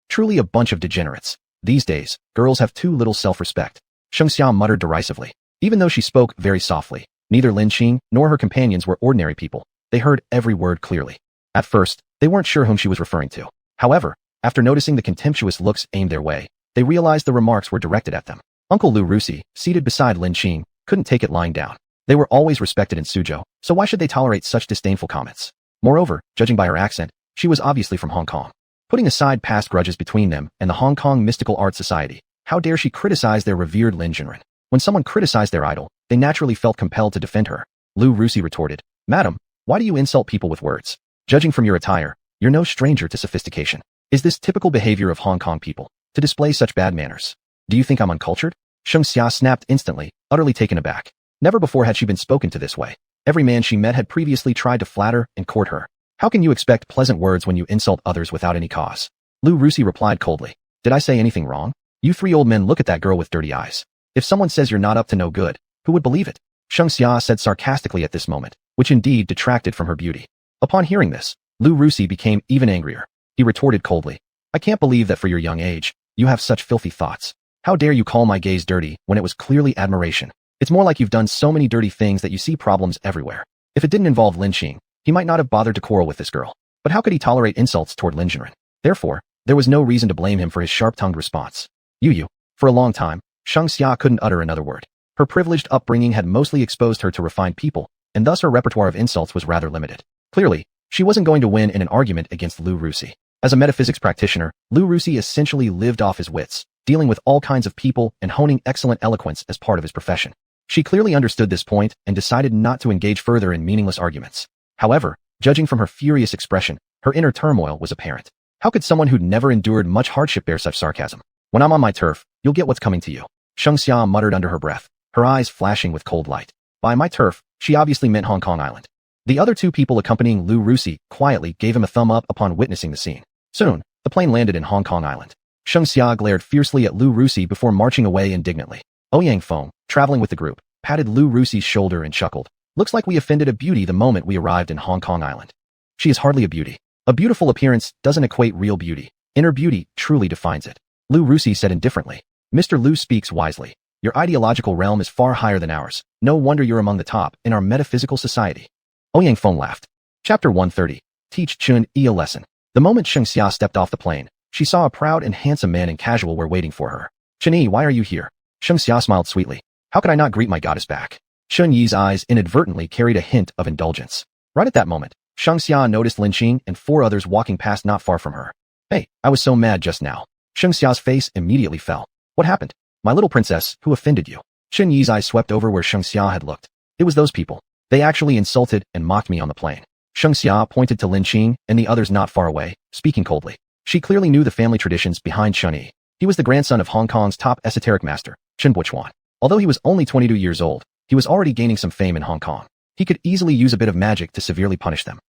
Truly a bunch of degenerates. These days, girls have too little self-respect. Sheng Xia muttered derisively. Even though she spoke very softly, neither Lin Qing nor her companions were ordinary people. They heard every word clearly. At first, they weren't sure whom she was referring to. However, after noticing the contemptuous looks aimed their way, they realized the remarks were directed at them. Uncle Lu Rusi, seated beside Lin Qing, couldn't take it lying down. They were always respected in Suzhou, so why should they tolerate such disdainful comments? Moreover, judging by her accent, she was obviously from Hong Kong. Putting aside past grudges between them and the Hong Kong Mystical Art Society, how dare she criticize their revered Lin Jinren? When someone criticized their idol, they naturally felt compelled to defend her. Lu Rusi retorted, Madam, why do you insult people with words? Judging from your attire, you're no stranger to sophistication. Is this typical behavior of Hong Kong people, to display such bad manners? Do you think I'm uncultured? Sheng Xia snapped instantly, utterly taken aback. Never before had she been spoken to this way. Every man she met had previously tried to flatter and court her. How can you expect pleasant words when you insult others without any cause? Lu Rusi replied coldly. Did I say anything wrong? You 3 old men look at that girl with dirty eyes. If someone says you're not up to no good, who would believe it? Sheng Xia said sarcastically at this moment, which indeed detracted from her beauty. Upon hearing this, Lu Rusi became even angrier. He retorted coldly. I can't believe that for your young age, you have such filthy thoughts. How dare you call my gaze dirty when it was clearly admiration? It's more like you've done so many dirty things that you see problems everywhere. If it didn't involve Lin Qing, he might not have bothered to quarrel with this girl. But how could he tolerate insults toward Lin Jinren? Therefore, there was no reason to blame him for his sharp-tongued response. You. For a long time, Sheng Xia couldn't utter another word. Her privileged upbringing had mostly exposed her to refined people, and thus her repertoire of insults was rather limited. Clearly, she wasn't going to win in an argument against Lu Rusi. As a metaphysics practitioner, Lu Rusi essentially lived off his wits, dealing with all kinds of people and honing excellent eloquence as part of his profession. She clearly understood this point and decided not to engage further in meaningless arguments. However, judging from her furious expression, her inner turmoil was apparent. How could someone who'd never endured much hardship bear such sarcasm? When I'm on my turf, you'll get what's coming to you. Sheng Xia muttered under her breath, her eyes flashing with cold light. By my turf, she obviously meant Hong Kong Island. The other 2 people accompanying Lu Rusi quietly gave him a thumb up upon witnessing the scene. Soon, the plane landed in Hong Kong Island. Sheng Xia glared fiercely at Lu Rusi before marching away indignantly. Ouyang Feng, traveling with the group, patted Lu Rusi's shoulder and chuckled. Looks like we offended a beauty the moment we arrived in Hong Kong Island. She is hardly a beauty. A beautiful appearance doesn't equate real beauty. Inner beauty truly defines it. Lu Rusi said indifferently. Mr. Lu speaks wisely. Your ideological realm is far higher than ours. No wonder you're among the top in our metaphysical society. Ouyang Feng laughed. Chapter 130. Teach Chun-Yi a lesson. The moment Shengxia stepped off the plane, she saw a proud and handsome man in casual wear waiting for her. Chun-Yi, why are you here? Shengxia smiled sweetly. How could I not greet my goddess back? Chun-Yi's eyes inadvertently carried a hint of indulgence. Right at that moment, Shengxia noticed Lin Qing and 4 others walking past not far from her. Hey, I was so mad just now. Shengxia's face immediately fell. What happened? My little princess, who offended you? Chun-Yi's eyes swept over where Shengxia had looked. It was those people. They actually insulted and mocked me on the plane. Shengxia pointed to Lin Qing and the others not far away, speaking coldly. She clearly knew the family traditions behind Chun-Yi. He was the grandson of Hong Kong's top esoteric master, Chen Buchuan. Although he was only 22 years old, he was already gaining some fame in Hong Kong. He could easily use a bit of magic to severely punish them.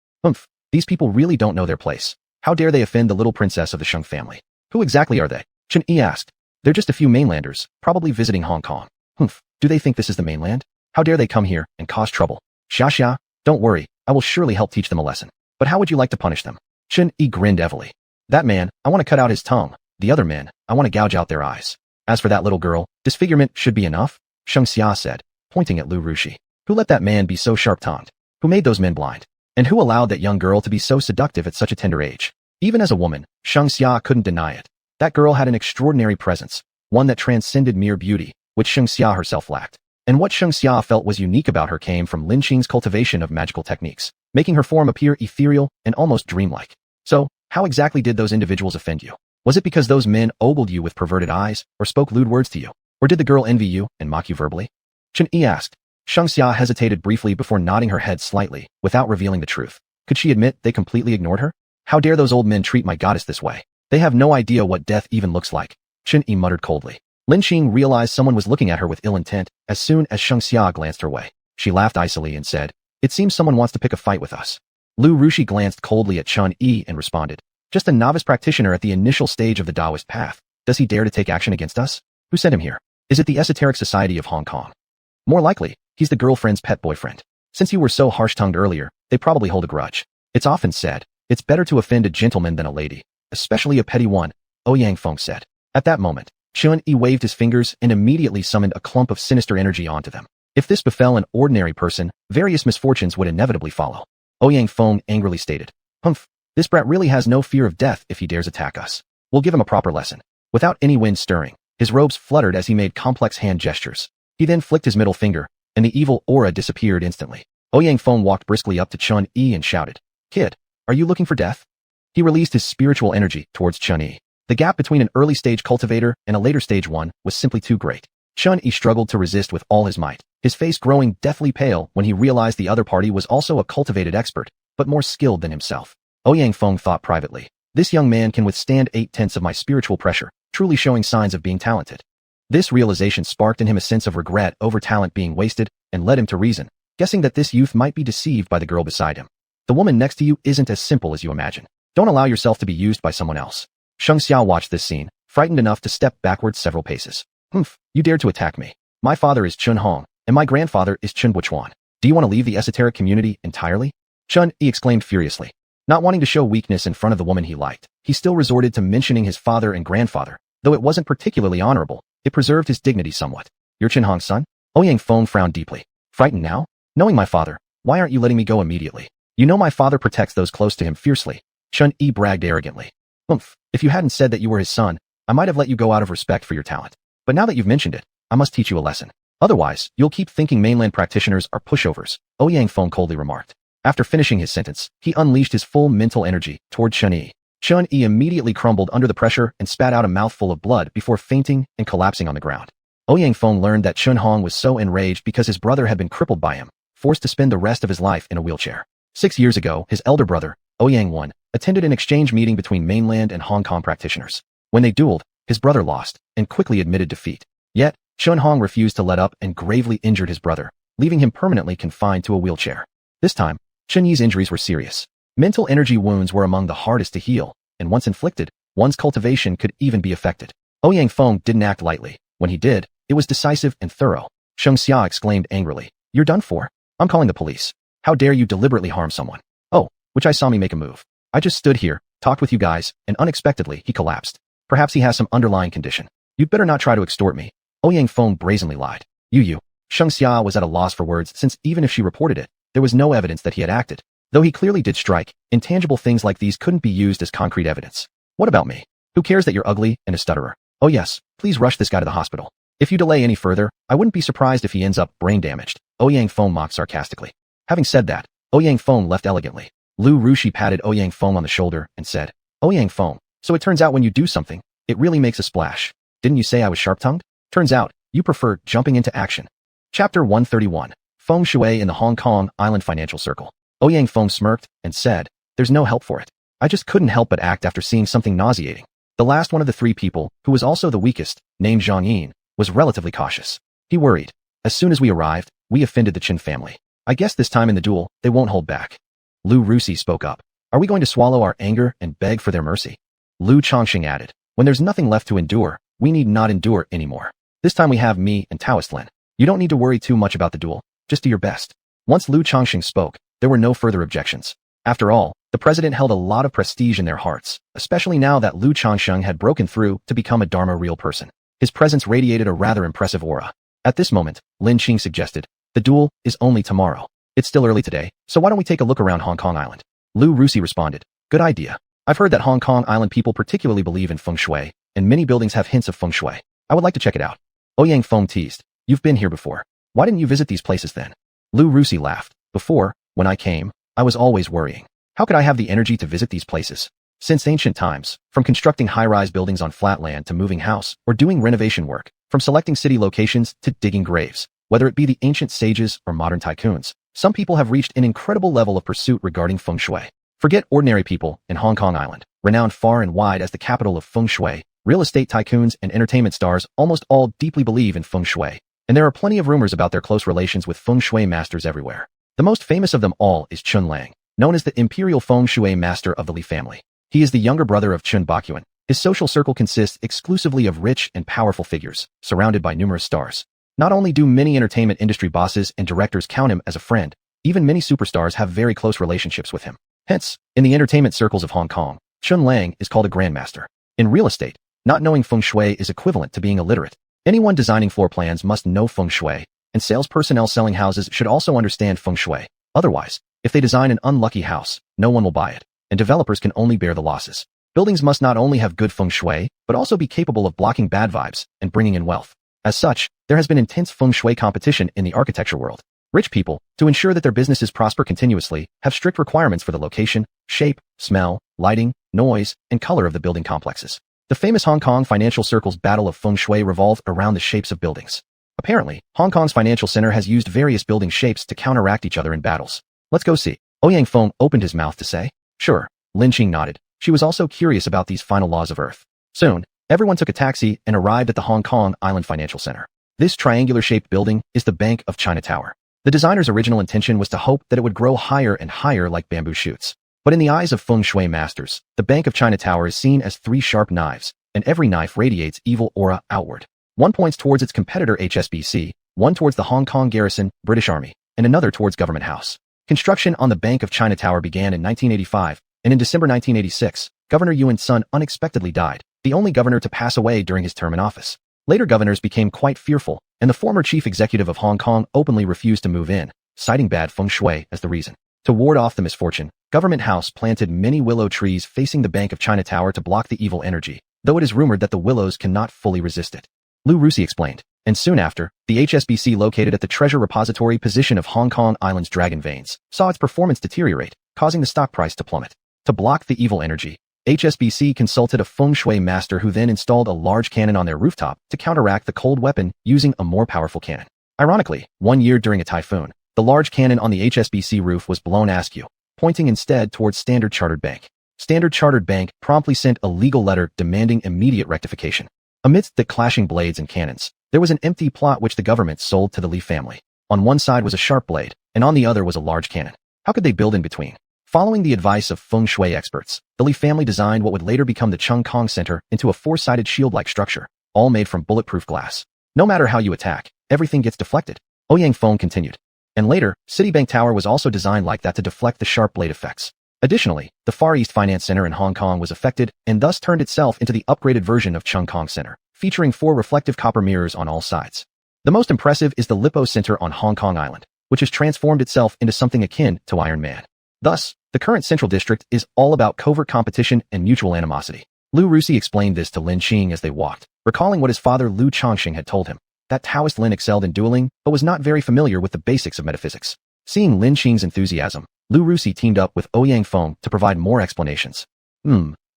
These people really don't know their place. How dare they offend the little princess of the Jiang family? Who exactly are they? Chun-Yi asked. They're just a few mainlanders, probably visiting Hong Kong. Do they think this is the mainland? How dare they come here and cause trouble? Xia, don't worry, I will surely help teach them a lesson. But how would you like to punish them? Chun-Yi grinned heavily. That man, I want to cut out his tongue. The other men, I want to gouge out their eyes. As for that little girl, disfigurement should be enough, Shengxia said, pointing at Lu Rushi. Who let that man be so sharp-tongued? Who made those men blind? And who allowed that young girl to be so seductive at such a tender age? Even as a woman, Shengxia couldn't deny it. That girl had an extraordinary presence, one that transcended mere beauty, which Shengxia herself lacked. And what Shengxia felt was unique about her came from Lin Qing's cultivation of magical techniques, making her form appear ethereal and almost dreamlike. So, how exactly did those individuals offend you? Was it because those men ogled you with perverted eyes, or spoke lewd words to you? Or did the girl envy you and mock you verbally? Chun-Yi asked. Shengxia hesitated briefly before nodding her head slightly, without revealing the truth. Could she admit they completely ignored her? How dare those old men treat my goddess this way? They have no idea what death even looks like, Chun-Yi muttered coldly. Lin Qing realized someone was looking at her with ill intent as soon as Shengxia glanced her way. She laughed icily and said, It seems someone wants to pick a fight with us. Lu Rushi glanced coldly at Chun-Yi and responded, Just a novice practitioner at the initial stage of the Taoist path. Does he dare to take action against us? Who sent him here? Is it the Esoteric Society of Hong Kong? More likely, he's the girlfriend's pet boyfriend. Since you were so harsh-tongued earlier, they probably hold a grudge. It's often said, it's better to offend a gentleman than a lady, especially a petty one, Ouyang Feng said. At that moment, Chun-Yi waved his fingers and immediately summoned a clump of sinister energy onto them. If this befell an ordinary person, various misfortunes would inevitably follow. Ouyang Feng angrily stated, This brat really has no fear of death if he dares attack us. We'll give him a proper lesson. Without any wind stirring, his robes fluttered as he made complex hand gestures. He then flicked his middle finger, and the evil aura disappeared instantly. Ouyang Feng walked briskly up to Chun-Yi and shouted, Kid, are you looking for death? He released his spiritual energy towards Chun-Yi. The gap between an early-stage cultivator and a later-stage one was simply too great. Chun-Yi struggled to resist with all his might, his face growing deathly pale when he realized the other party was also a cultivated expert, but more skilled than himself. Ouyang Feng thought privately, This young man can withstand 8/10 of my spiritual pressure, truly showing signs of being talented. This realization sparked in him a sense of regret over talent being wasted and led him to reason, guessing that this youth might be deceived by the girl beside him. The woman next to you isn't as simple as you imagine. Don't allow yourself to be used by someone else. Shengxia watched this scene, frightened enough to step backwards several paces. You dared to attack me. My father is Chun Hong, and my grandfather is Chen Buchuan. Do you want to leave the esoteric community entirely? Chun-Yi exclaimed furiously. Not wanting to show weakness in front of the woman he liked, he still resorted to mentioning his father and grandfather. Though it wasn't particularly honorable, it preserved his dignity somewhat. You're Chen Hong's son? Ouyang Feng frowned deeply. Frightened now? Knowing my father, why aren't you letting me go immediately? You know my father protects those close to him fiercely. Chun-Yi bragged arrogantly. If you hadn't said that you were his son, I might have let you go out of respect for your talent. But now that you've mentioned it, I must teach you a lesson. Otherwise, you'll keep thinking mainland practitioners are pushovers, Ouyang Feng coldly remarked. After finishing his sentence, he unleashed his full mental energy toward Chun-Yi. Chun-Yi immediately crumbled under the pressure and spat out a mouthful of blood before fainting and collapsing on the ground. Ouyang Feng learned that Chun Hong was so enraged because his brother had been crippled by him, forced to spend the rest of his life in a wheelchair. 6 years ago, his elder brother, Ouyang Wan, attended an exchange meeting between mainland and Hong Kong practitioners. When they dueled, his brother lost and quickly admitted defeat. Yet, Chun Hong refused to let up and gravely injured his brother, leaving him permanently confined to a wheelchair. This time, Chun-Yi's injuries were serious. Mental energy wounds were among the hardest to heal, and once inflicted, one's cultivation could even be affected. Ouyang Feng didn't act lightly. When he did, it was decisive and thorough. Shengxia exclaimed angrily, You're done for. I'm calling the police. How dare you deliberately harm someone? Oh, which I saw me make a move. I just stood here, talked with you guys, and unexpectedly he collapsed. Perhaps he has some underlying condition. You'd better not try to extort me. Ouyang Feng brazenly lied. You. Shengxia was at a loss for words since even if she reported it, there was no evidence that he had acted. Though he clearly did strike, intangible things like these couldn't be used as concrete evidence. What about me? Who cares that you're ugly and a stutterer? Oh yes, please rush this guy to the hospital. If you delay any further, I wouldn't be surprised if he ends up brain damaged. Ouyang Feng mocked sarcastically. Having said that, Ouyang Feng left elegantly. Lu Rushi patted Ouyang Feng on the shoulder and said, Ouyang Feng, so it turns out when you do something, it really makes a splash. Didn't you say I was sharp-tongued? Turns out, you prefer jumping into action. Chapter 131. Feng Shui in the Hong Kong Island Financial Circle. Ouyang Feng smirked and said, there's no help for it. I just couldn't help but act after seeing something nauseating. The last one of the three people, who was also the weakest, named Zhang Yin, was relatively cautious. He worried. As soon as we arrived, we offended the Qin family. I guess this time in the duel, they won't hold back. Lu Rusi spoke up. Are we going to swallow our anger and beg for their mercy? Lu Chongqing added. When there's nothing left to endure, we need not endure anymore. This time we have me and Taoist Lin. You don't need to worry too much about the duel. Just do your best. Once Lu Chongqing spoke, there were no further objections. After all, the president held a lot of prestige in their hearts, especially now that Lu Chongqing had broken through to become a Dharma real person. His presence radiated a rather impressive aura. At this moment, Lin Qing suggested, the duel is only tomorrow. It's still early today, so why don't we take a look around Hong Kong Island? Lu Rusi responded, good idea. I've heard that Hong Kong Island people particularly believe in feng shui, and many buildings have hints of feng shui. I would like to check it out. Ouyang Feng teased, you've been here before. Why didn't you visit these places then? Lu Rusi laughed. Before, when I came, I was always worrying. How could I have the energy to visit these places? Since ancient times, from constructing high-rise buildings on flat land to moving house or doing renovation work, from selecting city locations to digging graves, whether it be the ancient sages or modern tycoons, some people have reached an incredible level of pursuit regarding feng shui. Forget ordinary people in Hong Kong Island, renowned far and wide as the capital of feng shui, real estate tycoons and entertainment stars almost all deeply believe in feng shui, and there are plenty of rumors about their close relations with feng shui masters everywhere. The most famous of them all is Chun Lang, known as the Imperial Feng Shui Master of the Lin family. He is the younger brother of Chun Bakuan. His social circle consists exclusively of rich and powerful figures, surrounded by numerous stars. Not only do many entertainment industry bosses and directors count him as a friend, even many superstars have very close relationships with him. Hence, in the entertainment circles of Hong Kong, Chun Lang is called a grandmaster. In real estate, not knowing feng shui is equivalent to being illiterate. Anyone designing floor plans must know feng shui, and sales personnel selling houses should also understand feng shui. Otherwise, if they design an unlucky house, no one will buy it, and developers can only bear the losses. Buildings must not only have good feng shui, but also be capable of blocking bad vibes and bringing in wealth. As such, there has been intense feng shui competition in the architecture world. Rich people, to ensure that their businesses prosper continuously, have strict requirements for the location, shape, smell, lighting, noise, and color of the building complexes. The famous Hong Kong Financial Circle's battle of feng shui revolved around the shapes of buildings. Apparently, Hong Kong's financial center has used various building shapes to counteract each other in battles. Let's go see. Ouyang Feng opened his mouth to say. Sure. Lin Qing nodded. She was also curious about these final laws of Earth. Soon, everyone took a taxi and arrived at the Hong Kong Island Financial Center. This triangular-shaped building is the Bank of China Tower. The designer's original intention was to hope that it would grow higher and higher like bamboo shoots. But in the eyes of feng shui masters, the Bank of China Tower is seen as three sharp knives, and every knife radiates evil aura outward. One points towards its competitor HSBC, one towards the Hong Kong Garrison, British Army, and another towards Government House. Construction on the Bank of China Tower began in 1985, and in December 1986, Governor Yuan's son unexpectedly died, the only governor to pass away during his term in office. Later governors became quite fearful, and the former chief executive of Hong Kong openly refused to move in, citing bad feng shui as the reason. To ward off the misfortune, Government House planted many willow trees facing the Bank of China Tower to block the evil energy, though it is rumored that the willows cannot fully resist it. Lu Rusi explained, and soon after, the HSBC located at the treasure repository position of Hong Kong Island's Dragon Veins saw its performance deteriorate, causing the stock price to plummet. To block the evil energy, HSBC consulted a feng shui master who then installed a large cannon on their rooftop to counteract the cold weapon using a more powerful cannon. Ironically, one year during a typhoon, the large cannon on the HSBC roof was blown askew, pointing instead towards Standard Chartered Bank. Standard Chartered Bank promptly sent a legal letter demanding immediate rectification. Amidst the clashing blades and cannons, there was an empty plot which the government sold to the Lin family. On one side was a sharp blade, and on the other was a large cannon. How could they build in between? Following the advice of feng shui experts, the Lin family designed what would later become the Cheung Kong Center into a four-sided shield-like structure, all made from bulletproof glass. No matter how you attack, everything gets deflected. Ouyang Feng continued. And later, Citibank Tower was also designed like that to deflect the sharp blade effects. Additionally, the Far East Finance Center in Hong Kong was affected and thus turned itself into the upgraded version of Cheung Kong Center, featuring 4 reflective copper mirrors on all sides. The most impressive is the Lipo Center on Hong Kong Island, which has transformed itself into something akin to Iron Man. Thus, the current central district is all about covert competition and mutual animosity. Lu Rusi explained this to Lin Qing as they walked, recalling what his father Lu Chongqing had told him, that Taoist Lin excelled in dueling but was not very familiar with the basics of metaphysics. Seeing Lin Qing's enthusiasm, Lu Rusi teamed up with Ouyang Feng to provide more explanations.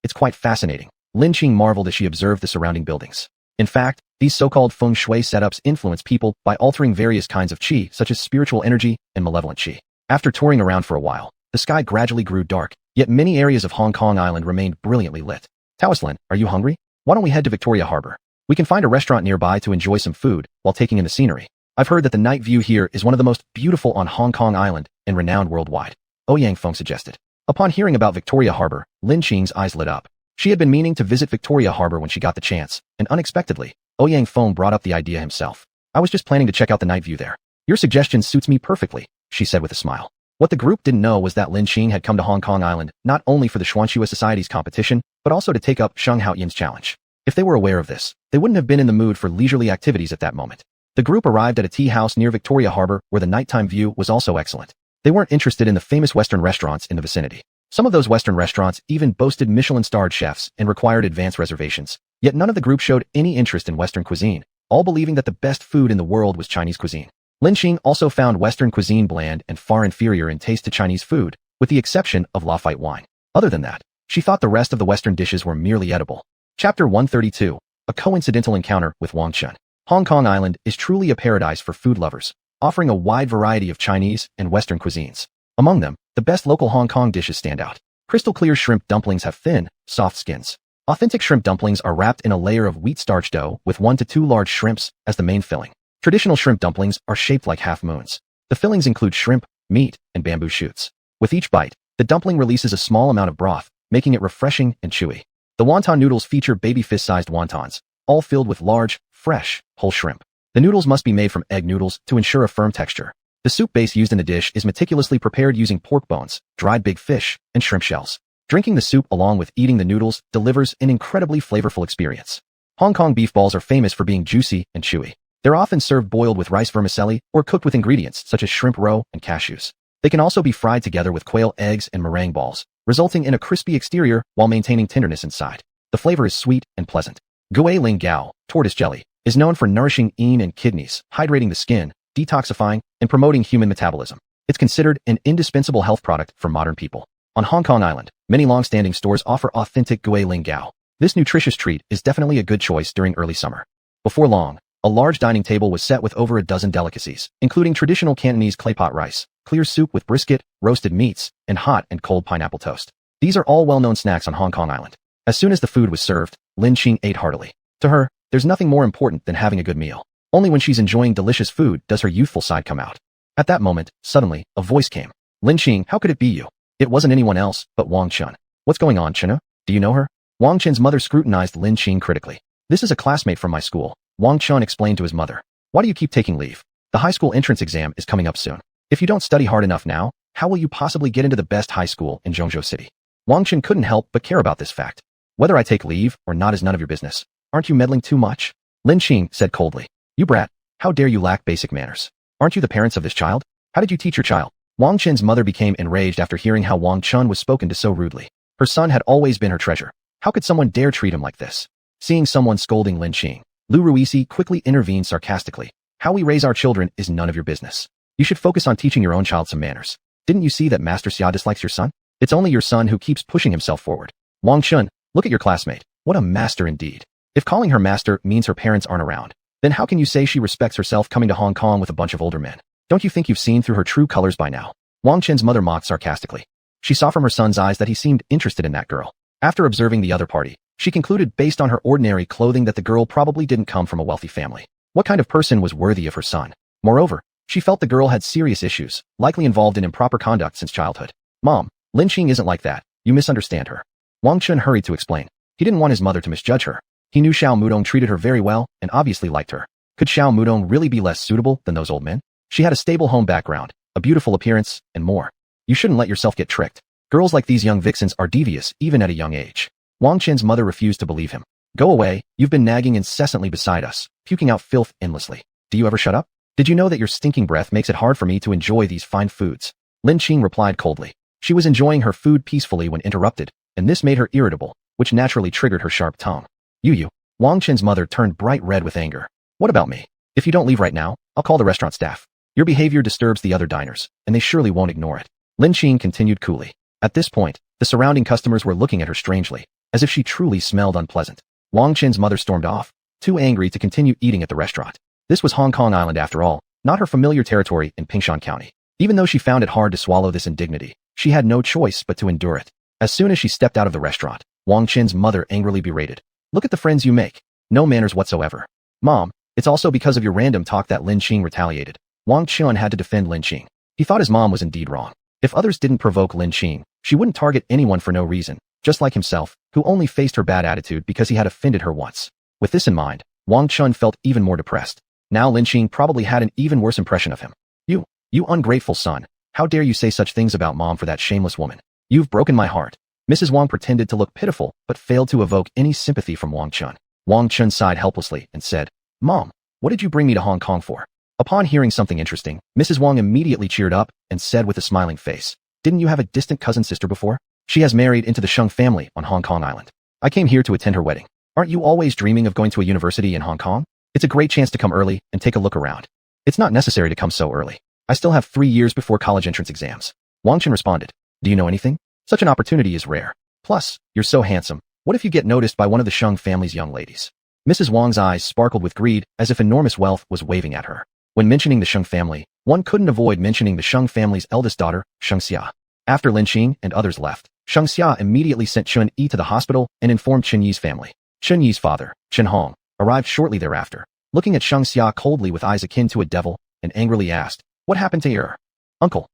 It's quite fascinating. Lin Qing marveled as she observed the surrounding buildings. In fact, these so-called feng shui setups influence people by altering various kinds of qi, such as spiritual energy and malevolent qi. After touring around for a while, the sky gradually grew dark, yet many areas of Hong Kong Island remained brilliantly lit. Taoist Lin, are you hungry? Why don't we head to Victoria Harbor? We can find a restaurant nearby to enjoy some food while taking in the scenery. I've heard that the night view here is one of the most beautiful on Hong Kong Island and renowned worldwide. Ouyang Feng suggested. Upon hearing about Victoria Harbor, Lin Qing's eyes lit up. She had been meaning to visit Victoria Harbor when she got the chance, and unexpectedly, Ouyang Feng brought up the idea himself. I was just planning to check out the night view there. Your suggestion suits me perfectly, she said with a smile. What the group didn't know was that Lin Qing had come to Hong Kong Island not only for the Xuanxue Society's competition, but also to take up Sheng Haoyin's challenge. If they were aware of this, they wouldn't have been in the mood for leisurely activities at that moment. The group arrived at a tea house near Victoria Harbor where the nighttime view was also excellent. They weren't interested in the famous Western restaurants in the vicinity. Some of those Western restaurants even boasted Michelin-starred chefs and required advance reservations. Yet none of the group showed any interest in Western cuisine, all believing that the best food in the world was Chinese cuisine. Lin Qing also found Western cuisine bland and far inferior in taste to Chinese food, with the exception of Lafite wine. Other than that, she thought the rest of the Western dishes were merely edible. Chapter 132. A coincidental encounter with Wang Chun. Hong Kong Island is truly a paradise for food lovers, offering a wide variety of Chinese and Western cuisines. Among them, the best local Hong Kong dishes stand out. Crystal clear shrimp dumplings have thin, soft skins. Authentic shrimp dumplings are wrapped in a layer of wheat starch dough with 1 to 2 large shrimps as the main filling. Traditional shrimp dumplings are shaped like half moons. The fillings include shrimp, meat, and bamboo shoots. With each bite, the dumpling releases a small amount of broth, making it refreshing and chewy. The wonton noodles feature baby fist-sized wontons, all filled with large, fresh, whole shrimp. The noodles must be made from egg noodles to ensure a firm texture. The soup base used in the dish is meticulously prepared using pork bones, dried big fish, and shrimp shells. Drinking the soup along with eating the noodles delivers an incredibly flavorful experience. Hong Kong beef balls are famous for being juicy and chewy. They're often served boiled with rice vermicelli or cooked with ingredients such as shrimp roe and cashews. They can also be fried together with quail eggs and meringue balls, resulting in a crispy exterior while maintaining tenderness inside. The flavor is sweet and pleasant. Gui Ling Gao, tortoise jelly, is known for nourishing yin and kidneys, hydrating the skin, detoxifying, and promoting human metabolism. It's considered an indispensable health product for modern people. On Hong Kong Island, many long-standing stores offer authentic Gui Ling Gao. This nutritious treat is definitely a good choice during early summer. Before long, a large dining table was set with over a dozen delicacies, including traditional Cantonese claypot rice, clear soup with brisket, roasted meats, and hot and cold pineapple toast. These are all well-known snacks on Hong Kong Island. As soon as the food was served, Lin Qing ate heartily. To her, there's nothing more important than having a good meal. Only when she's enjoying delicious food does her youthful side come out. At that moment, suddenly, a voice came. Lin Qing, how could it be you? It wasn't anyone else, but Wang Chun. What's going on, China? Do you know her? Wang Chun's mother scrutinized Lin Qing critically. This is a classmate from my school, Wang Chun explained to his mother. Why do you keep taking leave? The high school entrance exam is coming up soon. If you don't study hard enough now, how will you possibly get into the best high school in Zhongzhou City? Wang Chun couldn't help but care about this fact. Whether I take leave or not is none of your business. Aren't you meddling too much? Lin Qing said coldly. You brat, how dare you lack basic manners? Aren't you the parents of this child? How did you teach your child? Wang Chun's mother became enraged after hearing how Wang Chun was spoken to so rudely. Her son had always been her treasure. How could someone dare treat him like this? Seeing someone scolding Lin Qing, Lu Ruisi quickly intervened sarcastically. How we raise our children is none of your business. You should focus on teaching your own child some manners. Didn't you see that Master Xia dislikes your son? It's only your son who keeps pushing himself forward. Wang Chun, look at your classmate. What a master indeed. If calling her master means her parents aren't around, then how can you say she respects herself coming to Hong Kong with a bunch of older men? Don't you think you've seen through her true colors by now? Wang Chun's mother mocked sarcastically. She saw from her son's eyes that he seemed interested in that girl. After observing the other party, she concluded based on her ordinary clothing that the girl probably didn't come from a wealthy family. What kind of person was worthy of her son? Moreover, she felt the girl had serious issues, likely involved in improper conduct since childhood. Mom, Lin Qing isn't like that. You misunderstand her. Wang Chun hurried to explain. He didn't want his mother to misjudge her. He knew Xiao Mudong treated her very well and obviously liked her. Could Xiao Mudong really be less suitable than those old men? She had a stable home background, a beautiful appearance, and more. You shouldn't let yourself get tricked. Girls like these young vixens are devious even at a young age. Wang Chun's mother refused to believe him. Go away, you've been nagging incessantly beside us, puking out filth endlessly. Do you ever shut up? Did you know that your stinking breath makes it hard for me to enjoy these fine foods? Lin Qing replied coldly. She was enjoying her food peacefully when interrupted, and this made her irritable, which naturally triggered her sharp tongue. You. Wang Qin's mother turned bright red with anger. What about me? If you don't leave right now, I'll call the restaurant staff. Your behavior disturbs the other diners, and they surely won't ignore it. Lin Qing continued coolly. At this point, the surrounding customers were looking at her strangely, as if she truly smelled unpleasant. Wang Qin's mother stormed off, too angry to continue eating at the restaurant. This was Hong Kong Island after all, not her familiar territory in Pingshan County. Even though she found it hard to swallow this indignity, she had no choice but to endure it. As soon as she stepped out of the restaurant, Wang Qin's mother angrily berated. Look at the friends you make. No manners whatsoever. Mom, it's also because of your random talk that Lin Qing retaliated. Wang Qin had to defend Lin Qing. He thought his mom was indeed wrong. If others didn't provoke Lin Qing, she wouldn't target anyone for no reason, just like himself, who only faced her bad attitude because he had offended her once. With this in mind, Wang Qin felt even more depressed. Now Lin Qing probably had an even worse impression of him. You ungrateful son. How dare you say such things about mom for that shameless woman? You've broken my heart. Mrs. Wang pretended to look pitiful, but failed to evoke any sympathy from Wang Qin. Wang Qin sighed helplessly and said, Mom, what did you bring me to Hong Kong for? Upon hearing something interesting, Mrs. Wang immediately cheered up and said with a smiling face, Didn't you have a distant cousin sister before? She has married into the Jiang family on Hong Kong Island. I came here to attend her wedding. Aren't you always dreaming of going to a university in Hong Kong? It's a great chance to come early and take a look around. It's not necessary to come so early. I still have 3 years before college entrance exams. Wang Qin responded. Do you know anything? Such an opportunity is rare. Plus, you're so handsome. What if you get noticed by one of the Jiang family's young ladies? Mrs. Wang's eyes sparkled with greed as if enormous wealth was waving at her. When mentioning the Jiang family, one couldn't avoid mentioning the Jiang family's eldest daughter, Xia. After Lin Qing and others left, Xia immediately sent Chun Yi to the hospital and informed Chun Yi's family. Chun Yi's father, Chen Hong, arrived shortly thereafter, looking at Xia coldly with eyes akin to a devil, and angrily asked, What happened to heir? Uncle,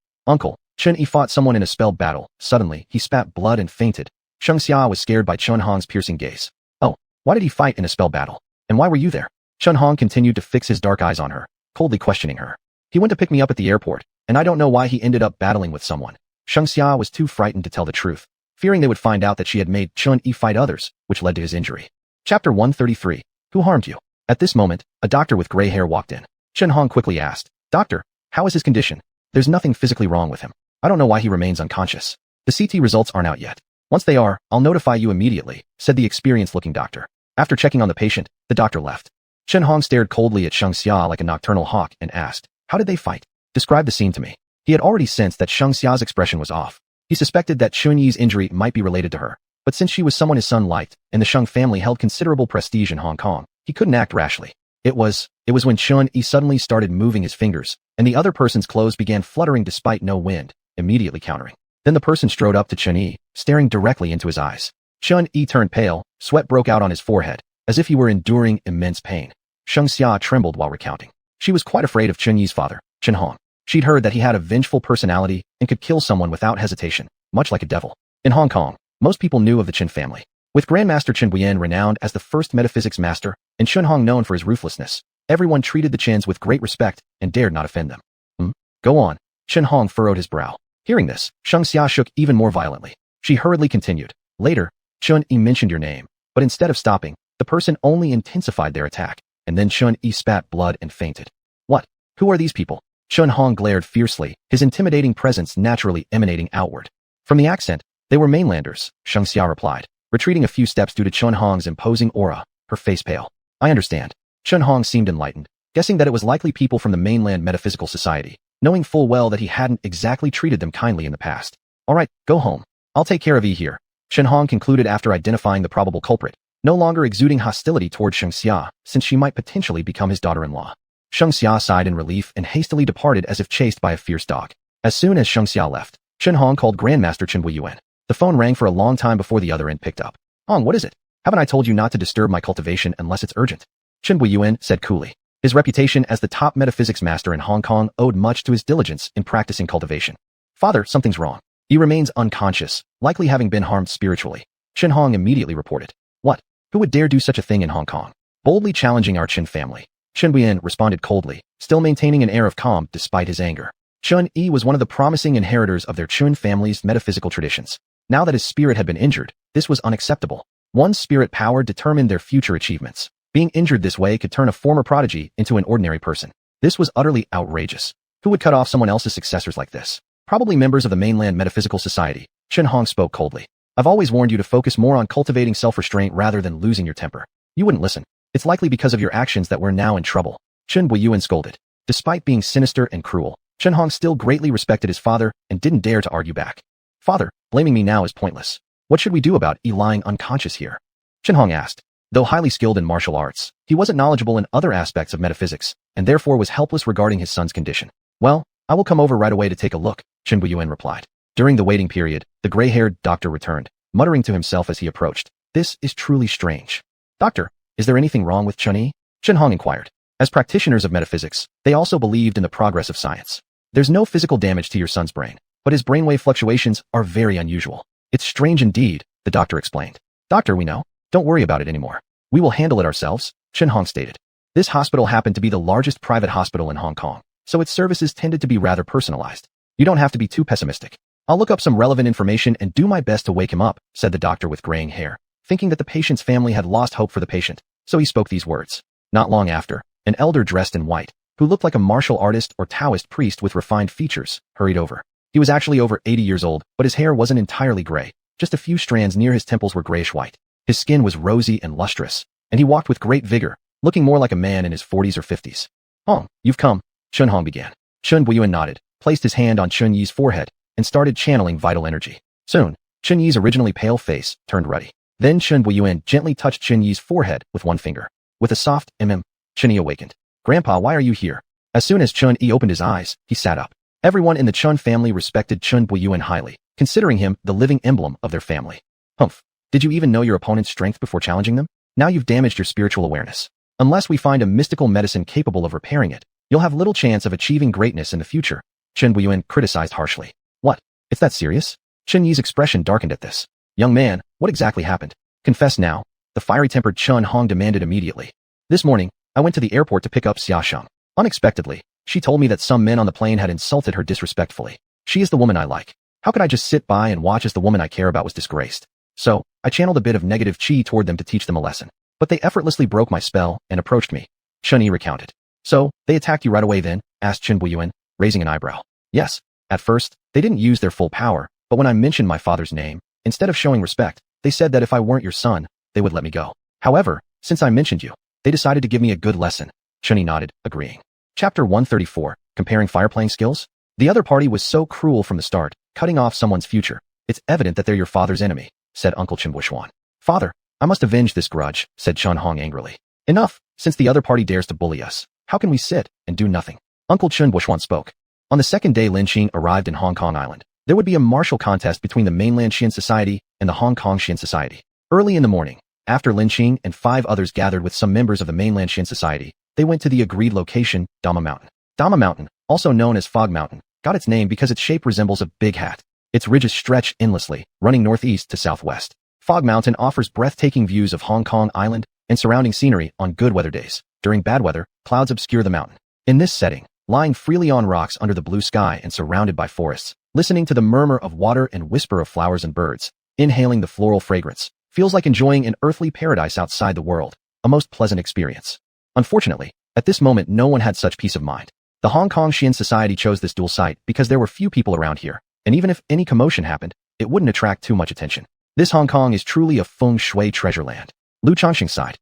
Chun Yi fought someone in a spell battle. Suddenly, he spat blood and fainted. Xia was scared by Chen Hong's piercing gaze. Oh, why did he fight in a spell battle? And why were you there? Chen Hong continued to fix his dark eyes on her, coldly questioning her. He went to pick me up at the airport, and I don't know why he ended up battling with someone. Xia was too frightened to tell the truth, fearing they would find out that she had made Chun Yi fight others, which led to his injury. Chapter 133. Who harmed you? At this moment, a doctor with gray hair walked in. Chen Hong quickly asked, Doctor, how is his condition? There's nothing physically wrong with him. I don't know why he remains unconscious. The CT results aren't out yet. Once they are, I'll notify you immediately, said the experienced-looking doctor. After checking on the patient, the doctor left. Chen Hong stared coldly at Xia like a nocturnal hawk and asked, How did they fight? Describe the scene to me. He had already sensed that Xia's expression was off. He suspected that Chun Yi's injury might be related to her, but since she was someone his son liked, and the Jiang family held considerable prestige in Hong Kong, he couldn't act rashly. It was when Chun Yi suddenly started moving his fingers, and the other person's clothes began fluttering despite no wind, immediately countering. Then the person strode up to Chun Yi, staring directly into his eyes. Chun Yi turned pale, sweat broke out on his forehead, as if he were enduring immense pain. Xia trembled while recounting. She was quite afraid of Chun Yi's father, Chen Hong. She'd heard that he had a vengeful personality and could kill someone without hesitation, much like a devil. In Hong Kong, most people knew of the Chen family. With Grandmaster Chen Buyan renowned as the first metaphysics master, and Chen Hong known for his ruthlessness, everyone treated the Chens with great respect and dared not offend them. Go on. Chen Hong furrowed his brow. Hearing this, Xia shook even more violently. She hurriedly continued. Later, Chun Yi mentioned your name, but instead of stopping, the person only intensified their attack, and then Chun Yi spat blood and fainted. What? Who are these people? Chen Hong glared fiercely, his intimidating presence naturally emanating outward. From the accent, they were mainlanders, Xia replied, retreating a few steps due to Chen Hong's imposing aura, her face pale. I understand. Chen Hong seemed enlightened, guessing that it was likely people from the mainland metaphysical society, knowing full well that he hadn't exactly treated them kindly in the past. All right, go home. I'll take care of Yi here. Chen Hong concluded after identifying the probable culprit, no longer exuding hostility toward Xia, since she might potentially become his daughter-in-law. Xia sighed in relief and hastily departed as if chased by a fierce dog. As soon as Xia left, Chen Hong called Grandmaster Chen Buyan. The phone rang for a long time before the other end picked up. Hong, what is it? Haven't I told you not to disturb my cultivation unless it's urgent? Chen Buyan said coolly. His reputation as the top metaphysics master in Hong Kong owed much to his diligence in practicing cultivation. Father, something's wrong. He remains unconscious, likely having been harmed spiritually. Chen Hong immediately reported. What? Who would dare do such a thing in Hong Kong? Boldly challenging our Chen family. Chen Buyan responded coldly, still maintaining an air of calm despite his anger. Chun Yi was one of the promising inheritors of their Chun family's metaphysical traditions. Now that his spirit had been injured, this was unacceptable. One's spirit power determined their future achievements. Being injured this way could turn a former prodigy into an ordinary person. This was utterly outrageous. Who would cut off someone else's successors like this? Probably members of the mainland metaphysical society. Chen Hong spoke coldly. I've always warned you to focus more on cultivating self-restraint rather than losing your temper. You wouldn't listen. It's likely because of your actions that we're now in trouble. Chen Buiyuan scolded. Despite being sinister and cruel, Chen Hong still greatly respected his father and didn't dare to argue back. Father, blaming me now is pointless. What should we do about lying unconscious here? Chen Hong asked. Though highly skilled in martial arts, he wasn't knowledgeable in other aspects of metaphysics, and therefore was helpless regarding his son's condition. Well, I will come over right away to take a look, Chen Buiyuan replied. During the waiting period, the gray-haired doctor returned, muttering to himself as he approached. This is truly strange. Doctor, is there anything wrong with Chun-Yi? Chen Hong inquired. As practitioners of metaphysics, they also believed in the progress of science. There's no physical damage to your son's brain, but his brainwave fluctuations are very unusual. It's strange indeed, the doctor explained. Doctor, we know. Don't worry about it anymore. We will handle it ourselves, Chen Hong stated. This hospital happened to be the largest private hospital in Hong Kong, so its services tended to be rather personalized. You don't have to be too pessimistic. I'll look up some relevant information and do my best to wake him up, said the doctor with graying hair, thinking that the patient's family had lost hope for the patient, so he spoke these words. Not long after, an elder dressed in white, who looked like a martial artist or Taoist priest with refined features, hurried over. He was actually over 80 years old, but his hair wasn't entirely gray. Just a few strands near his temples were grayish-white. His skin was rosy and lustrous, and he walked with great vigor, looking more like a man in his 40s or 50s. Hong, you've come, Chen Hong began. Chen Buiyuan nodded, placed his hand on Chun Yi's forehead, and started channeling vital energy. Soon, Chun Yi's originally pale face turned ruddy. Then Chen Buiyuan gently touched Chun Yi's forehead with one finger. With a soft Chun Yi awakened. Grandpa, why are you here? As soon as Chun Yi opened his eyes, he sat up. Everyone in the Chun family respected Chen Buiyuan highly, considering him the living emblem of their family. Humph. Did you even know your opponent's strength before challenging them? Now you've damaged your spiritual awareness. Unless we find a mystical medicine capable of repairing it, you'll have little chance of achieving greatness in the future, Chen Buiyuan criticized harshly. What? It's that serious? Chen Yi's expression darkened at this. Young man, what exactly happened? Confess now, the fiery-tempered Chen Hong demanded immediately. This morning, I went to the airport to pick up Xia Sheng. Unexpectedly, she told me that some men on the plane had insulted her disrespectfully. She is the woman I like. How could I just sit by and watch as the woman I care about was disgraced? So, I channeled a bit of negative chi toward them to teach them a lesson. But they effortlessly broke my spell and approached me. Chen Yi recounted. So, they attacked you right away then? Asked Chen Buiyuan, raising an eyebrow. Yes. At first, they didn't use their full power, but when I mentioned my father's name, instead of showing respect, they said that if I weren't your son, they would let me go. However, since I mentioned you, they decided to give me a good lesson. Chen Yi nodded, agreeing. Chapter 134, Comparing Fire-Playing Skills? The other party was so cruel from the start, cutting off someone's future. It's evident that they're your father's enemy, said Uncle Chen Buishuan. Father, I must avenge this grudge, said Chen Hong angrily. Enough, since the other party dares to bully us. How can we sit and do nothing? Uncle Chen Buishuan spoke. On the second day Lin Qing arrived in Hong Kong Island. There would be a martial contest between the mainland Xian Society and the Hong Kong Xian Society. Early in the morning, after Lin Qing and 5 others gathered with some members of the mainland Xian Society, they went to the agreed location, Dama Mountain. Dama Mountain, also known as Fog Mountain, got its name because its shape resembles a big hat. Its ridges stretch endlessly, running northeast to southwest. Fog Mountain offers breathtaking views of Hong Kong Island and surrounding scenery on good weather days. During bad weather, clouds obscure the mountain. In this setting, lying freely on rocks under the blue sky and surrounded by forests, listening to the murmur of water and whisper of flowers and birds, inhaling the floral fragrance, feels like enjoying an earthly paradise outside the world, a most pleasant experience. Unfortunately, at this moment no one had such peace of mind. The Hong Kong Xian Society chose this dual site because there were few people around here, and even if any commotion happened, it wouldn't attract too much attention. This Hong Kong is truly a feng shui treasure land. Lu Changxing sighed.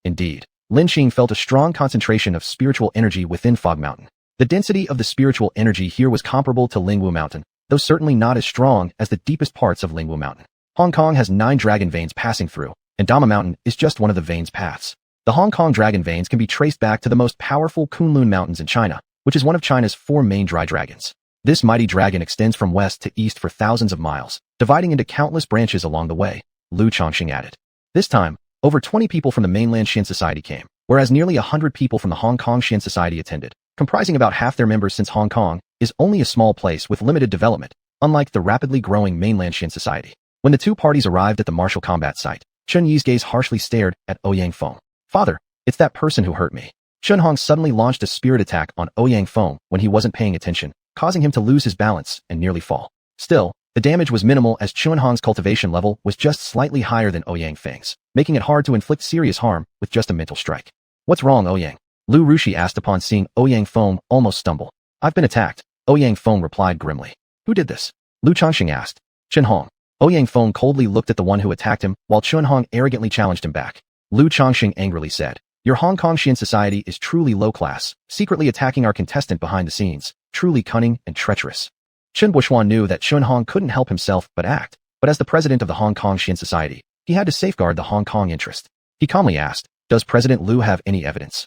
Indeed. Lin Qing felt a strong concentration of spiritual energy within Fog Mountain. The density of the spiritual energy here was comparable to Lingwu Mountain, though certainly not as strong as the deepest parts of Lingwu Mountain. Hong Kong has 9 dragon veins passing through, and Dama Mountain is just one of the veins' paths. The Hong Kong dragon veins can be traced back to the most powerful Kunlun Mountains in China, which is one of China's 4 main dry dragons. This mighty dragon extends from west to east for thousands of miles, dividing into countless branches along the way, Lu Changxing added. This time, over 20 people from the mainland Xian Society came, whereas nearly 100 people from the Hong Kong Xian Society attended, comprising about half their members since Hong Kong is only a small place with limited development, unlike the rapidly growing mainland Xian Society. When the two parties arrived at the martial combat site, Chen Yi's gaze harshly stared at Ouyang Feng. Father, it's that person who hurt me. Chen Hong suddenly launched a spirit attack on Ouyang Feng when he wasn't paying attention, causing him to lose his balance and nearly fall. Still, the damage was minimal as Chen Hong's cultivation level was just slightly higher than Ouyang Feng's, making it hard to inflict serious harm with just a mental strike. What's wrong, Ouyang? Lu Rushi asked upon seeing Ouyang Feng almost stumble. I've been attacked, Ouyang Feng replied grimly. Who did this? Lu Changxing asked. Chen Hong. Ouyang Feng coldly looked at the one who attacked him, while Chen Hong arrogantly challenged him back. Lu Changxing angrily said, Your Hong Kong Xian society is truly low class, secretly attacking our contestant behind the scenes, truly cunning and treacherous. Chen Buishuan knew that Chen Hong couldn't help himself but act, but as the president of the Hong Kong Xian society, he had to safeguard the Hong Kong interest. He calmly asked, Does President Lu have any evidence?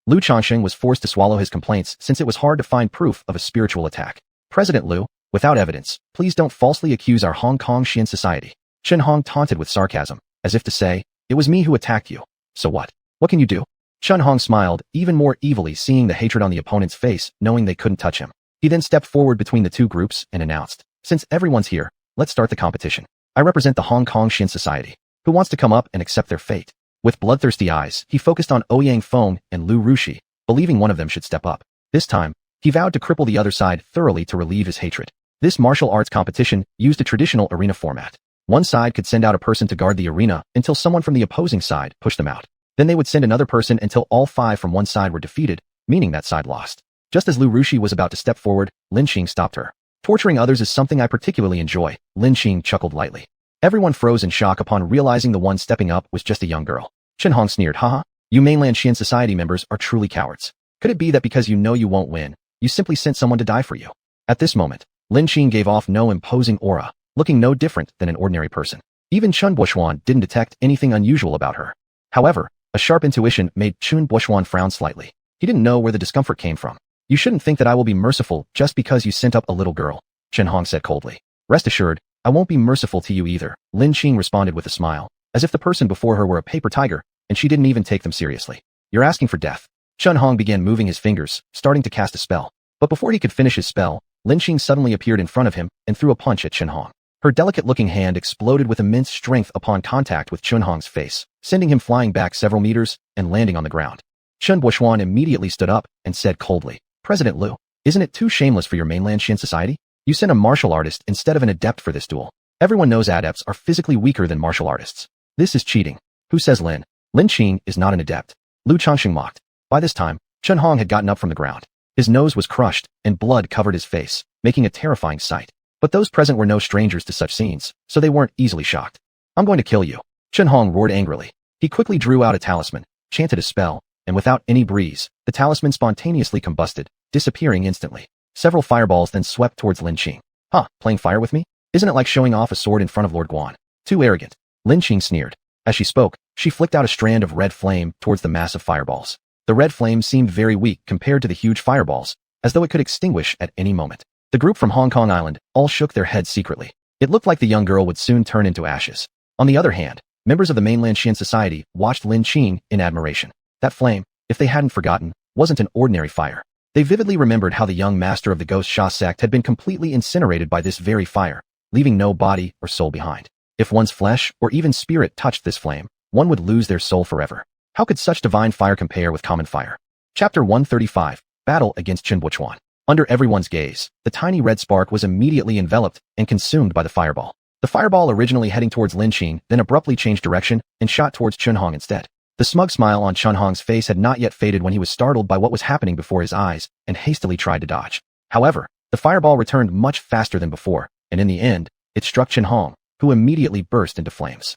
Lu Changxing was forced to swallow his complaints since it was hard to find proof of a spiritual attack. President Lu, without evidence, please don't falsely accuse our Hong Kong Xian society. Chen Hong taunted with sarcasm, as if to say, It was me who attacked you. So what? What can you do? Chen Hong smiled, even more evilly seeing the hatred on the opponent's face, knowing they couldn't touch him. He then stepped forward between the two groups and announced, Since everyone's here, let's start the competition. I represent the Hong Kong Xian society. Who wants to come up and accept their fate? With bloodthirsty eyes, he focused on Ouyang Feng and Lu Rushi, believing one of them should step up. This time, he vowed to cripple the other side thoroughly to relieve his hatred. This martial arts competition used a traditional arena format. One side could send out a person to guard the arena until someone from the opposing side pushed them out. Then they would send another person until all 5 from one side were defeated, meaning that side lost. Just as Lu Rushi was about to step forward, Lin Xing stopped her. Torturing others is something I particularly enjoy, Lin Xing chuckled lightly. Everyone froze in shock upon realizing the one stepping up was just a young girl. Chen Hong sneered, Haha, you mainland Xian society members are truly cowards. Could it be that because you know you won't win, you simply sent someone to die for you? At this moment, Lin Xing gave off no imposing aura, looking no different than an ordinary person. Even Chen Buishuan didn't detect anything unusual about her. However, a sharp intuition made Chen Buishuan frown slightly. He didn't know where the discomfort came from. You shouldn't think that I will be merciful just because you sent up a little girl, Chen Hong said coldly. Rest assured, I won't be merciful to you either, Lin Xing responded with a smile, as if the person before her were a paper tiger, and she didn't even take them seriously. You're asking for death. Chen Hong began moving his fingers, starting to cast a spell. But before he could finish his spell, Lin Xing suddenly appeared in front of him and threw a punch at Chen Hong. Her delicate-looking hand exploded with immense strength upon contact with Chen Hong's face, sending him flying back several meters and landing on the ground. Chen Buishuan immediately stood up and said coldly, President Lu, isn't it too shameless for your mainland Xian society? You sent a martial artist instead of an adept for this duel. Everyone knows adepts are physically weaker than martial artists. This is cheating. Who says Lin? Lin Xing is not an adept. Lu Changxing mocked. By this time, Chen Hong had gotten up from the ground. His nose was crushed, and blood covered his face, making a terrifying sight. But those present were no strangers to such scenes, so they weren't easily shocked. I'm going to kill you. Chen Hong roared angrily. He quickly drew out a talisman, chanted a spell, and without any breeze, the talisman spontaneously combusted, disappearing instantly. Several fireballs then swept towards Lin Xing. Huh, playing fire with me? Isn't it like showing off a sword in front of Lord Guan? Too arrogant. Lin Xing sneered. As she spoke, she flicked out a strand of red flame towards the mass of fireballs. The red flame seemed very weak compared to the huge fireballs, as though it could extinguish at any moment. The group from Hong Kong Island all shook their heads secretly. It looked like the young girl would soon turn into ashes. On the other hand, members of the mainland Xian society watched Lin Xing in admiration. That flame, if they hadn't forgotten, wasn't an ordinary fire. They vividly remembered how the young master of the Ghost Sha sect had been completely incinerated by this very fire, leaving no body or soul behind. If one's flesh or even spirit touched this flame, one would lose their soul forever. How could such divine fire compare with common fire? Chapter 135, Battle against Chen Buishuan. Under everyone's gaze, the tiny red spark was immediately enveloped and consumed by the fireball. The fireball originally heading towards Lin Xing then abruptly changed direction and shot towards Chen Hong instead. The smug smile on Chen Hong's face had not yet faded when he was startled by what was happening before his eyes and hastily tried to dodge. However, the fireball returned much faster than before, and in the end, it struck Chen Hong, who immediately burst into flames.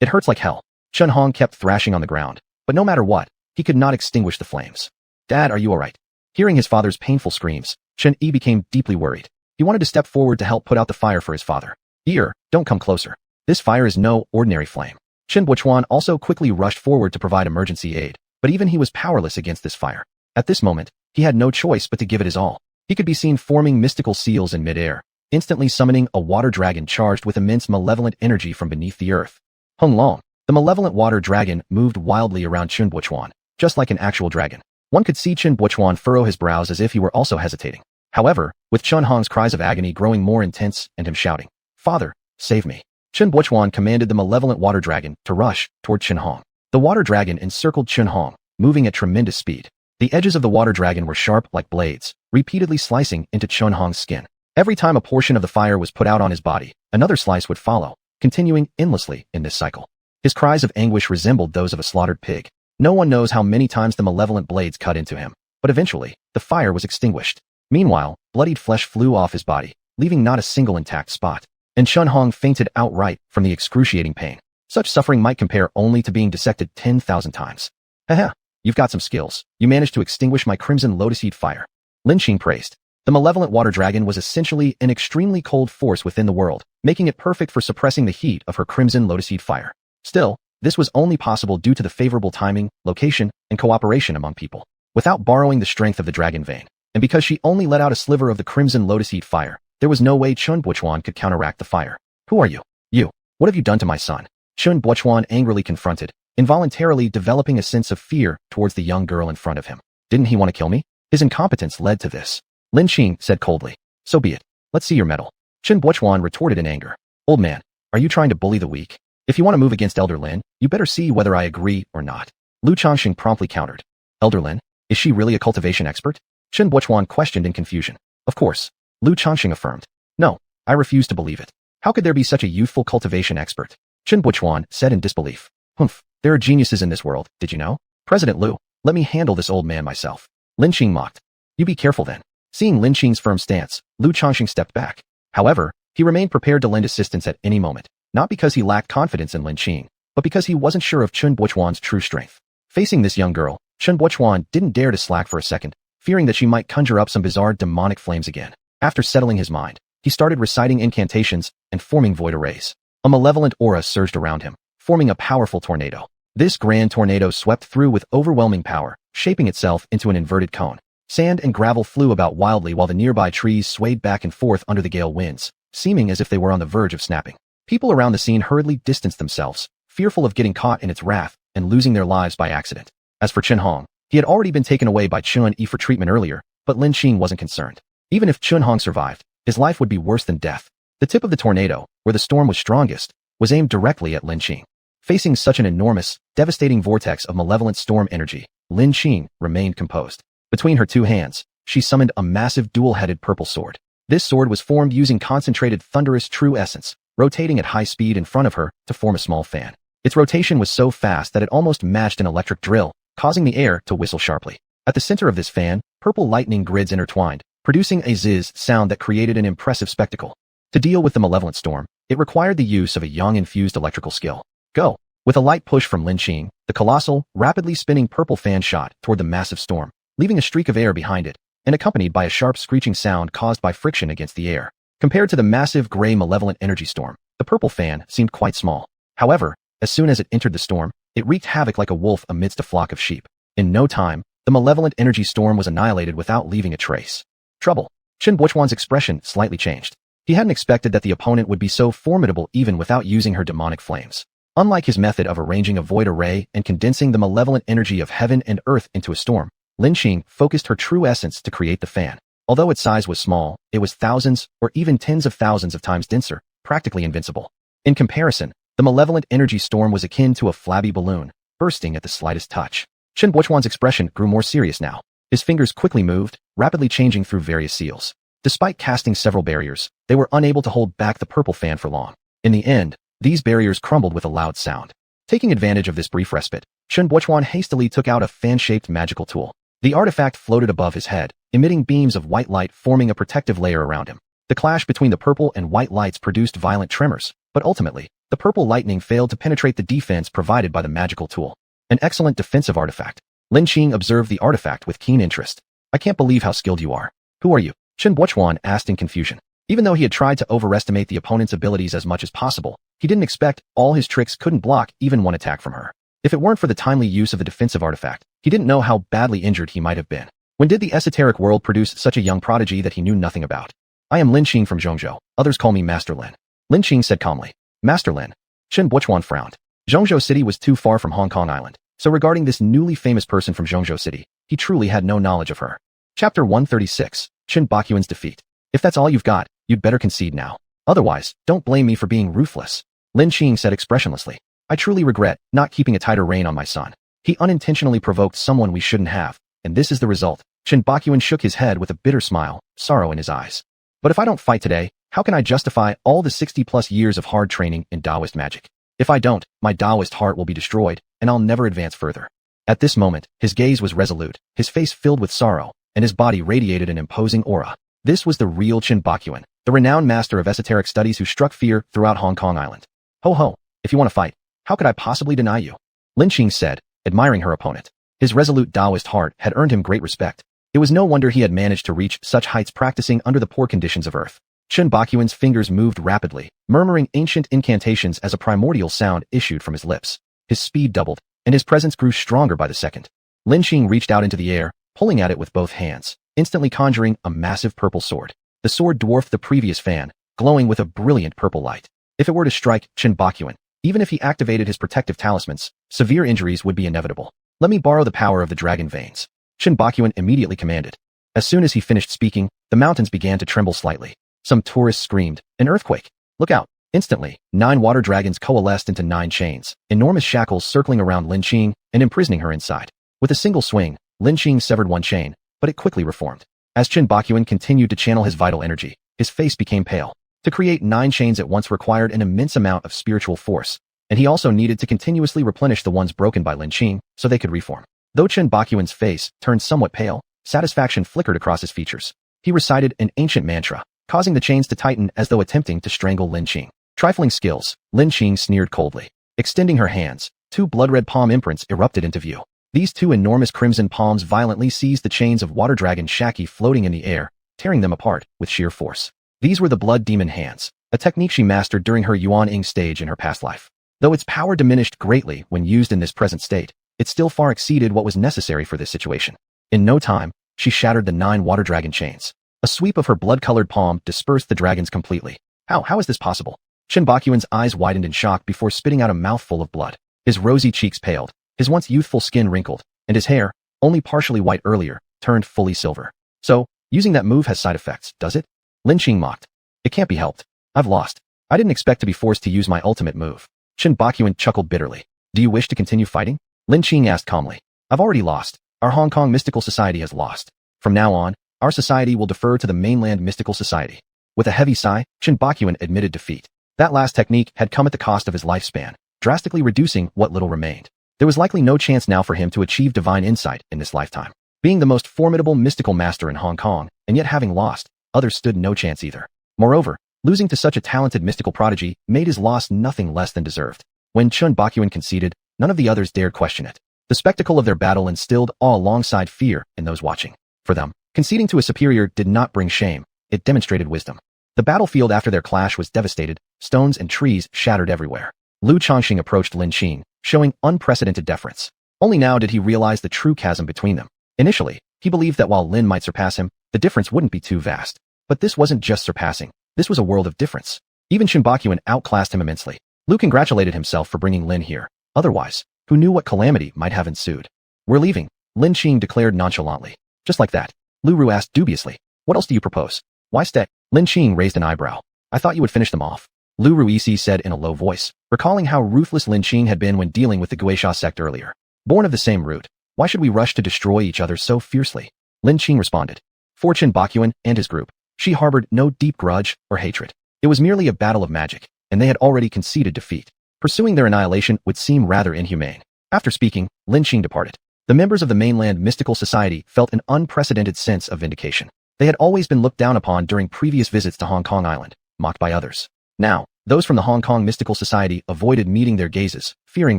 It hurts like hell. Chen Hong kept thrashing on the ground, but no matter what, he could not extinguish the flames. Dad, are you alright? Hearing his father's painful screams, Chen Yi became deeply worried. He wanted to step forward to help put out the fire for his father. Here, don't come closer. This fire is no ordinary flame. Chen Buishuan also quickly rushed forward to provide emergency aid, but even he was powerless against this fire. At this moment, he had no choice but to give it his all. He could be seen forming mystical seals in midair, instantly summoning a water dragon charged with immense malevolent energy from beneath the earth. Hung Long, the malevolent water dragon, moved wildly around Chen Buishuan, just like an actual dragon. One could see Chen Buishuan furrow his brows as if he were also hesitating. However, with Chen Hong's cries of agony growing more intense and him shouting, Father, save me, Chen Buishuan commanded the malevolent water dragon to rush toward Chen Hong. The water dragon encircled Chen Hong, moving at tremendous speed. The edges of the water dragon were sharp like blades, repeatedly slicing into Chen Hong's skin. Every time a portion of the fire was put out on his body, another slice would follow, continuing endlessly in this cycle. His cries of anguish resembled those of a slaughtered pig. No one knows how many times the malevolent blades cut into him, but eventually, the fire was extinguished. Meanwhile, bloodied flesh flew off his body, leaving not a single intact spot. And Chun Hong fainted outright from the excruciating pain. Such suffering might compare only to being dissected 10,000 times. Haha, you've got some skills. You managed to extinguish my crimson lotusseed fire. Lin Qing praised. The malevolent water dragon was essentially an extremely cold force within the world, making it perfect for suppressing the heat of her crimson lotusseed fire. Still, this was only possible due to the favorable timing, location, and cooperation among people. Without borrowing the strength of the dragon vein, and because she only let out a sliver of the crimson lotusseed fire, there was no way Chun Buochuan could counteract the fire. Who are you? You. What have you done to my son? Chun Buochuan angrily confronted, involuntarily developing a sense of fear towards the young girl in front of him. Didn't he want to kill me? His incompetence led to this. Lin Qing said coldly. So be it. Let's see your meddle. Chun Buochuan retorted in anger. Old man, are you trying to bully the weak? If you want to move against Elder Lin, you better see whether I agree or not. Lu Changxing promptly countered. Elder Lin? Is she really a cultivation expert? Chun Buochuan questioned in confusion. Of course. Lu Changxing affirmed. No, I refuse to believe it. How could there be such a youthful cultivation expert? Chun Buochuan said in disbelief. Humph, there are geniuses in this world, did you know? President Lu, let me handle this old man myself. Lin Qing mocked. You be careful then. Seeing Lin Qing's firm stance, Lu Changxing stepped back. However, he remained prepared to lend assistance at any moment, not because he lacked confidence in Lin Qing, but because he wasn't sure of Chun Buochuan's true strength. Facing this young girl, Chun Buochuan didn't dare to slack for a second, fearing that she might conjure up some bizarre demonic flames again. After settling his mind, he started reciting incantations and forming void arrays. A malevolent aura surged around him, forming a powerful tornado. This grand tornado swept through with overwhelming power, shaping itself into an inverted cone. Sand and gravel flew about wildly while the nearby trees swayed back and forth under the gale winds, seeming as if they were on the verge of snapping. People around the scene hurriedly distanced themselves, fearful of getting caught in its wrath and losing their lives by accident. As for Chun Hong, he had already been taken away by Chun Yi for treatment earlier, but Lin Qing wasn't concerned. Even if Chun Hong survived, his life would be worse than death. The tip of the tornado, where the storm was strongest, was aimed directly at Lin Qing. Facing such an enormous, devastating vortex of malevolent storm energy, Lin Qing remained composed. Between her two hands, she summoned a massive dual-headed purple sword. This sword was formed using concentrated thunderous true essence, rotating at high speed in front of her to form a small fan. Its rotation was so fast that it almost matched an electric drill, causing the air to whistle sharply. At the center of this fan, purple lightning grids intertwined, producing a zzz sound that created an impressive spectacle. To deal with the malevolent storm, it required the use of a yang-infused electrical skill. Go! With a light push from Lin Qing, the colossal, rapidly spinning purple fan shot toward the massive storm, leaving a streak of air behind it, and accompanied by a sharp screeching sound caused by friction against the air. Compared to the massive gray malevolent energy storm, the purple fan seemed quite small. However, as soon as it entered the storm, it wreaked havoc like a wolf amidst a flock of sheep. In no time, the malevolent energy storm was annihilated without leaving a trace. Trouble. Chun Buochuan's expression slightly changed. He hadn't expected that the opponent would be so formidable even without using her demonic flames. Unlike his method of arranging a void array and condensing the malevolent energy of heaven and earth into a storm, Lin Qing focused her true essence to create the fan. Although its size was small, it was thousands or even tens of thousands of times denser, practically invincible. In comparison, the malevolent energy storm was akin to a flabby balloon, bursting at the slightest touch. Chun Buochuan's expression grew more serious now. His fingers quickly moved, rapidly changing through various seals. Despite casting several barriers, they were unable to hold back the purple fan for long. In the end, these barriers crumbled with a loud sound. Taking advantage of this brief respite, Chun Buochuan hastily took out a fan-shaped magical tool. The artifact floated above his head, emitting beams of white light forming a protective layer around him. The clash between the purple and white lights produced violent tremors, but ultimately, the purple lightning failed to penetrate the defense provided by the magical tool. An excellent defensive artifact. Lin Qing observed the artifact with keen interest. I can't believe how skilled you are. Who are you? Chun Buochuan asked in confusion. Even though he had tried to overestimate the opponent's abilities as much as possible, he didn't expect all his tricks couldn't block even one attack from her. If it weren't for the timely use of the defensive artifact, he didn't know how badly injured he might have been. When did the esoteric world produce such a young prodigy that he knew nothing about? I am Lin Qing from Zhongzhou. Others call me Master Lin. Lin Qing said calmly. Master Lin. Chun Buochuan frowned. Zhongzhou City was too far from Hong Kong Island, so regarding this newly famous person from Zhongzhou City, he truly had no knowledge of her. Chapter 136, Chun Buochuan's defeat. If that's all you've got, you'd better concede now. Otherwise, don't blame me for being ruthless. Lin Qing said expressionlessly. I truly regret not keeping a tighter rein on my son. He unintentionally provoked someone we shouldn't have, and this is the result. Chun Buochuan shook his head with a bitter smile, sorrow in his eyes. But if I don't fight today, how can I justify all the 60-plus years of hard training in Taoist magic? If I don't, my Taoist heart will be destroyed, and I'll never advance further. At this moment, his gaze was resolute, his face filled with sorrow, and his body radiated an imposing aura. This was the real Qin Bakuan, the renowned master of esoteric studies who struck fear throughout Hong Kong Island. Ho ho, if you want to fight, how could I possibly deny you? Lin Qing said, admiring her opponent. His resolute Taoist heart had earned him great respect. It was no wonder he had managed to reach such heights practicing under the poor conditions of earth. Qin Bakuan's fingers moved rapidly, murmuring ancient incantations as a primordial sound issued from his lips. His speed doubled, and his presence grew stronger by the second. Lin Qing reached out into the air, pulling at it with both hands, instantly conjuring a massive purple sword. The sword dwarfed the previous fan, glowing with a brilliant purple light. If it were to strike Qin Bakuan, even if he activated his protective talismans, severe injuries would be inevitable. Let me borrow the power of the dragon veins. Qin Bakuan immediately commanded. As soon as he finished speaking, the mountains began to tremble slightly. Some tourists screamed, an earthquake. Look out. Instantly, 9 water dragons coalesced into 9 chains, enormous shackles circling around Lin Qing and imprisoning her inside. With a single swing, Lin Qing severed one chain, but it quickly reformed. As Qin Bakuan continued to channel his vital energy, his face became pale. To create 9 chains at once required an immense amount of spiritual force, and he also needed to continuously replenish the ones broken by Lin Qing so they could reform. Though Qin Bakuan's face turned somewhat pale, satisfaction flickered across his features. He recited an ancient mantra, causing the chains to tighten as though attempting to strangle Lin Qing. Trifling skills, Lin Qing sneered coldly. Extending her hands, 2 blood-red palm imprints erupted into view. These 2 enormous crimson palms violently seized the chains of water dragon Shaki floating in the air, tearing them apart with sheer force. These were the blood demon hands, a technique she mastered during her Yuan Ying stage in her past life. Though its power diminished greatly when used in this present state, it still far exceeded what was necessary for this situation. In no time, she shattered the 9 water dragon chains. A sweep of her blood-colored palm dispersed the dragons completely. How is this possible? Qin Bakuan's eyes widened in shock before spitting out a mouthful of blood. His rosy cheeks paled, his once youthful skin wrinkled, and his hair, only partially white earlier, turned fully silver. So, using that move has side effects, does it? Lin Qing mocked. It can't be helped. I've lost. I didn't expect to be forced to use my ultimate move. Qin Bakuan chuckled bitterly. Do you wish to continue fighting? Lin Qing asked calmly. I've already lost. Our Hong Kong Mystical Society has lost. From now on, our society will defer to the mainland Mystical Society. With a heavy sigh, Qin Bakuan admitted defeat. That last technique had come at the cost of his lifespan, drastically reducing what little remained. There was likely no chance now for him to achieve divine insight in this lifetime. Being the most formidable mystical master in Hong Kong, and yet having lost, others stood no chance either. Moreover, losing to such a talented mystical prodigy made his loss nothing less than deserved. When Qin Bakuan conceded, none of the others dared question it. The spectacle of their battle instilled awe alongside fear in those watching. For them, conceding to a superior did not bring shame, it demonstrated wisdom. The battlefield after their clash was devastated, stones and trees shattered everywhere. Lu Chongqing approached Lin Qing, showing unprecedented deference. Only now did he realize the true chasm between them. Initially, he believed that while Lin might surpass him, the difference wouldn't be too vast. But this wasn't just surpassing, this was a world of difference. Even Qin Bakuan outclassed him immensely. Lu congratulated himself for bringing Lin here. Otherwise, who knew what calamity might have ensued? We're leaving, Lin Qing declared nonchalantly. Just like that. Lu Ru asked dubiously. What else do you propose? Why stay? Lin Qing raised an eyebrow. I thought you would finish them off. Lu Ruisi said in a low voice, recalling how ruthless Lin Qing had been when dealing with the Guisha sect earlier. Born of the same root, why should we rush to destroy each other so fiercely? Lin Qing responded. For Qin Bakuan and his group, she harbored no deep grudge or hatred. It was merely a battle of magic, and they had already conceded defeat. Pursuing their annihilation would seem rather inhumane. After speaking, Lin Qing departed. The members of the mainland mystical society felt an unprecedented sense of vindication. They had always been looked down upon during previous visits to Hong Kong Island, mocked by others. Now, those from the Hong Kong Mystical Society avoided meeting their gazes, fearing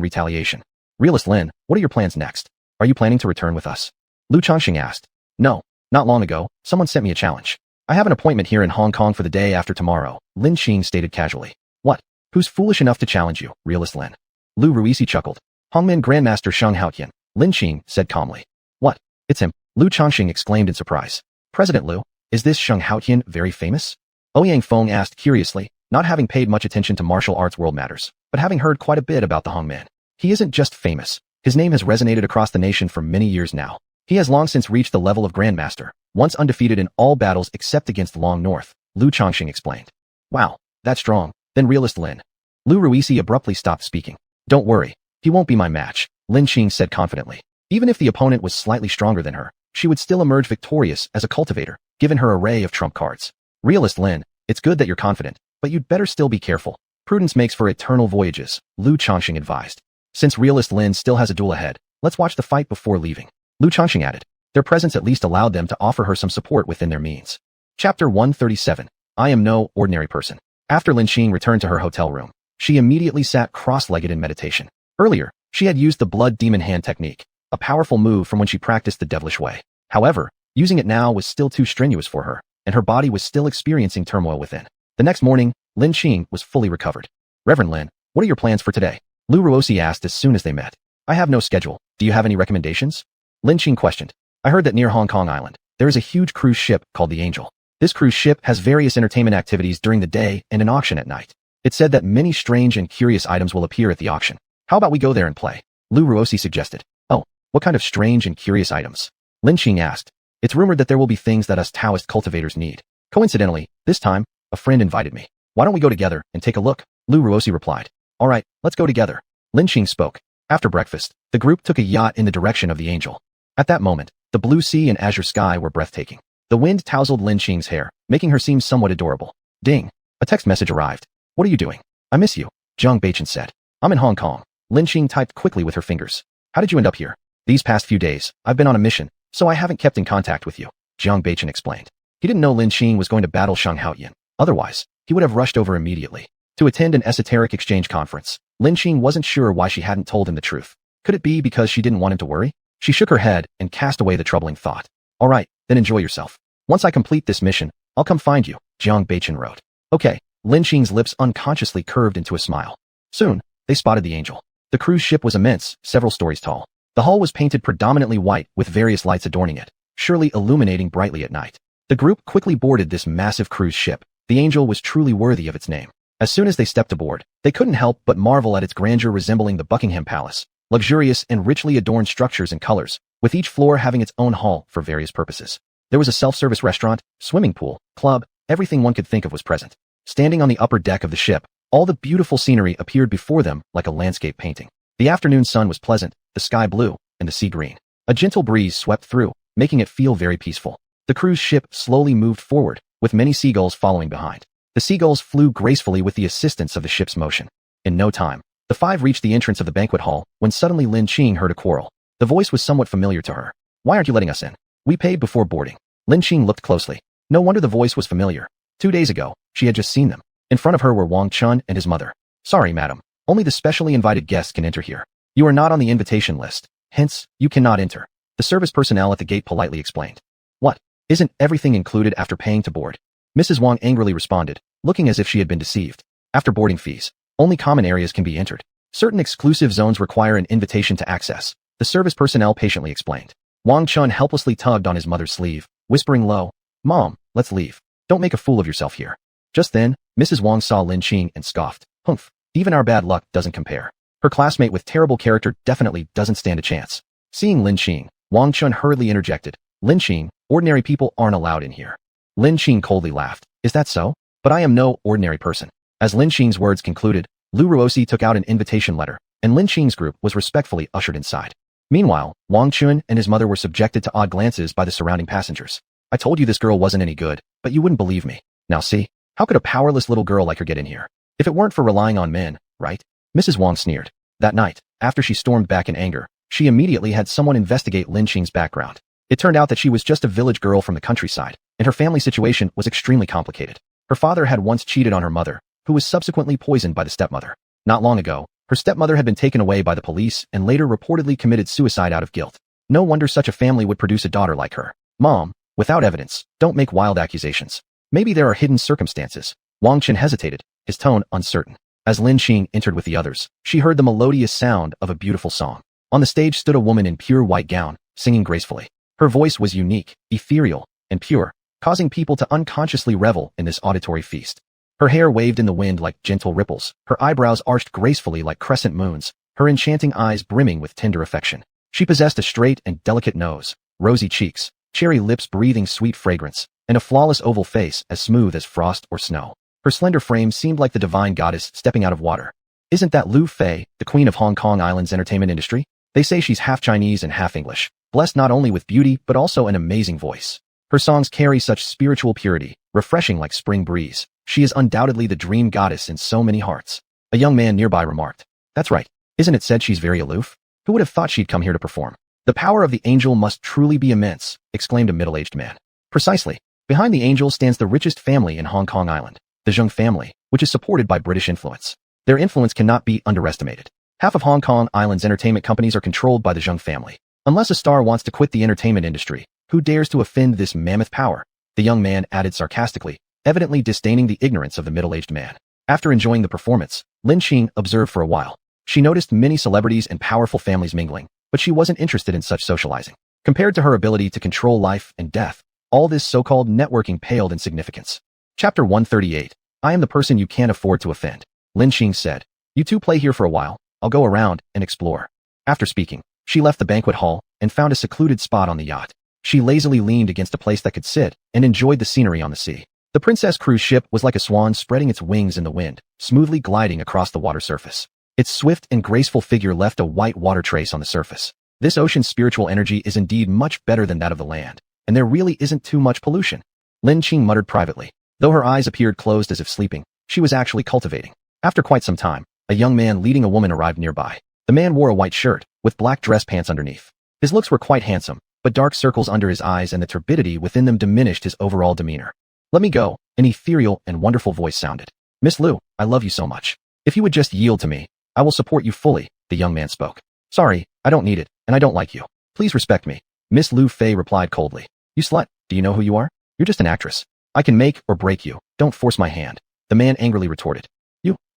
retaliation. Realist Lin, what are your plans next? Are you planning to return with us? Lu Chongqing asked. No, not long ago, someone sent me a challenge. I have an appointment here in Hong Kong for the day after tomorrow, Lin Qing stated casually. What? Who's foolish enough to challenge you, Realist Lin? Lu Ruisi chuckled. Hongmen Grandmaster Sheng Haotian, Lin Qing said calmly. What? It's him, Lu Chongqing exclaimed in surprise. President Lu, is this Sheng Haotian very famous? Ouyang Feng asked curiously, not having paid much attention to martial arts world matters, but having heard quite a bit about the Hongman. He isn't just famous. His name has resonated across the nation for many years now. He has long since reached the level of Grandmaster, once undefeated in all battles except against Long North, Lu Chongqing explained. Wow, that's strong, then Realist Lin. Lu Ruisi abruptly stopped speaking. Don't worry, he won't be my match, Lin Qing said confidently. Even if the opponent was slightly stronger than her, she would still emerge victorious as a cultivator, given her array of trump cards. Realist Lin, it's good that you're confident, but you'd better still be careful. Prudence makes for eternal voyages, Lu Chongqing advised. Since Realist Lin still has a duel ahead, let's watch the fight before leaving. Lu Chongqing added. Their presence at least allowed them to offer her some support within their means. Chapter 137. I am no ordinary person. After Lin Qing returned to her hotel room, she immediately sat cross-legged in meditation. Earlier, she had used the blood demon hand technique, a powerful move from when she practiced the devilish way. However, using it now was still too strenuous for her, and her body was still experiencing turmoil within. The next morning, Lin Qing was fully recovered. Reverend Lin, what are your plans for today? Lu Ruosi asked as soon as they met. I have no schedule. Do you have any recommendations? Lin Qing questioned. I heard that near Hong Kong Island, there is a huge cruise ship called the Angel. This cruise ship has various entertainment activities during the day and an auction at night. It said that many strange and curious items will appear at the auction. How about we go there and play? Lu Ruosi suggested. Oh, what kind of strange and curious items? Lin Qing asked. It's rumored that there will be things that us Taoist cultivators need. Coincidentally, this time, a friend invited me. Why don't we go together and take a look? Lu Ruosi replied. All right, let's go together. Lin Qing spoke. After breakfast, the group took a yacht in the direction of the Angel. At that moment, the blue sea and azure sky were breathtaking. The wind tousled Lin Qing's hair, making her seem somewhat adorable. Ding. A text message arrived. What are you doing? I miss you, Jiang Family said. I'm in Hong Kong. Lin Qing typed quickly with her fingers. How did you end up here? These past few days, I've been on a mission, so I haven't kept in contact with you, Jiang Family explained. He didn't know Lin Qing was going to battle Shang Haoyan. Otherwise, he would have rushed over immediately. To attend an esoteric exchange conference, Lin Qing wasn't sure why she hadn't told him the truth. Could it be because she didn't want him to worry? She shook her head and cast away the troubling thought. All right, then enjoy yourself. Once I complete this mission, I'll come find you, Jiang Family wrote. Okay, Lin Qing's lips unconsciously curved into a smile. Soon, they spotted the Angel. The cruise ship was immense, several stories tall. The hull was painted predominantly white with various lights adorning it, surely illuminating brightly at night. The group quickly boarded this massive cruise ship. The Angel was truly worthy of its name. As soon as they stepped aboard, they couldn't help but marvel at its grandeur resembling the Buckingham Palace, luxurious and richly adorned structures and colors, with each floor having its own hall for various purposes. There was a self-service restaurant, swimming pool, club, everything one could think of was present. Standing on the upper deck of the ship, all the beautiful scenery appeared before them like a landscape painting. The afternoon sun was pleasant, the sky blue, and the sea green. A gentle breeze swept through, making it feel very peaceful. The cruise ship slowly moved forward, with many seagulls following behind. The seagulls flew gracefully with the assistance of the ship's motion. In no time, the five reached the entrance of the banquet hall when suddenly Lin Qing heard a quarrel. The voice was somewhat familiar to her. Why aren't you letting us in? We paid before boarding. Lin Qing looked closely. No wonder the voice was familiar. 2 days ago, she had just seen them. In front of her were Wang Chun and his mother. Sorry, madam. Only the specially invited guests can enter here. You are not on the invitation list. Hence, you cannot enter. The service personnel at the gate politely explained. What? Isn't everything included after paying to board? Mrs. Wang angrily responded, looking as if she had been deceived. After boarding fees, only common areas can be entered. Certain exclusive zones require an invitation to access, the service personnel patiently explained. Wang Chun helplessly tugged on his mother's sleeve, whispering low, Mom, let's leave. Don't make a fool of yourself here. Just then, Mrs. Wang saw Lin Qing and scoffed. Humph, even our bad luck doesn't compare. Her classmate with terrible character definitely doesn't stand a chance. Seeing Lin Qing, Wang Chun hurriedly interjected. Lin Qing, ordinary people aren't allowed in here. Lin Qing coldly laughed. Is that so? But I am no ordinary person. As Lin Qing's words concluded, Lu Ruosi took out an invitation letter, and Lin Qing's group was respectfully ushered inside. Meanwhile, Wang Chun and his mother were subjected to odd glances by the surrounding passengers. I told you this girl wasn't any good, but you wouldn't believe me. Now see, how could a powerless little girl like her get in here? If it weren't for relying on men, right? Mrs. Wang sneered. That night, after she stormed back in anger, she immediately had someone investigate Lin Qing's background. It turned out that she was just a village girl from the countryside, and her family situation was extremely complicated. Her father had once cheated on her mother, who was subsequently poisoned by the stepmother. Not long ago, her stepmother had been taken away by the police and later reportedly committed suicide out of guilt. No wonder such a family would produce a daughter like her. Mom, without evidence, don't make wild accusations. Maybe there are hidden circumstances. Wang Chun hesitated, his tone uncertain. As Lin Qing entered with the others, she heard the melodious sound of a beautiful song. On the stage stood a woman in pure white gown, singing gracefully. Her voice was unique, ethereal, and pure, causing people to unconsciously revel in this auditory feast. Her hair waved in the wind like gentle ripples, her eyebrows arched gracefully like crescent moons, her enchanting eyes brimming with tender affection. She possessed a straight and delicate nose, rosy cheeks, cherry lips breathing sweet fragrance, and a flawless oval face as smooth as frost or snow. Her slender frame seemed like the divine goddess stepping out of water. Isn't that Lu Fei, the queen of Hong Kong Island's entertainment industry? They say she's half Chinese and half English, blessed not only with beauty but also an amazing voice. Her songs carry such spiritual purity, refreshing like spring breeze. She is undoubtedly the dream goddess in so many hearts. A young man nearby remarked. That's right. Isn't it said she's very aloof? Who would have thought she'd come here to perform? The power of the angel must truly be immense, exclaimed a middle-aged man. Precisely. Behind the angel stands the richest family in Hong Kong Island, the Jiang Family, which is supported by British influence. Their influence cannot be underestimated. Half of Hong Kong Island's entertainment companies are controlled by the Jiang family. Unless a star wants to quit the entertainment industry, who dares to offend this mammoth power? The young man added sarcastically, evidently disdaining the ignorance of the middle-aged man. After enjoying the performance, Lin observed for a while. She noticed many celebrities and powerful families mingling, but she wasn't interested in such socializing. Compared to her ability to control life and death, all this so-called networking paled in significance. Chapter 138. I am the person you can't afford to offend. Lin said. You two play here for a while. I'll go around and explore. After speaking, she left the banquet hall and found a secluded spot on the yacht. She lazily leaned against a place that could sit and enjoyed the scenery on the sea. The Princess cruise ship was like a swan spreading its wings in the wind, smoothly gliding across the water surface. Its swift and graceful figure left a white water trace on the surface. This ocean's spiritual energy is indeed much better than that of the land, and there really isn't too much pollution. Lin muttered privately. Though her eyes appeared closed as if sleeping, she was actually cultivating. After quite some time, a young man leading a woman arrived nearby. The man wore a white shirt, with black dress pants underneath. His looks were quite handsome, but dark circles under his eyes and the turbidity within them diminished his overall demeanor. Let me go, an ethereal and wonderful voice sounded. Miss Liu, I love you so much. If you would just yield to me, I will support you fully, the young man spoke. Sorry, I don't need it, and I don't like you. Please respect me. Miss Liu Fei replied coldly. You slut, do you know who you are? You're just an actress. I can make or break you, don't force my hand. The man angrily retorted.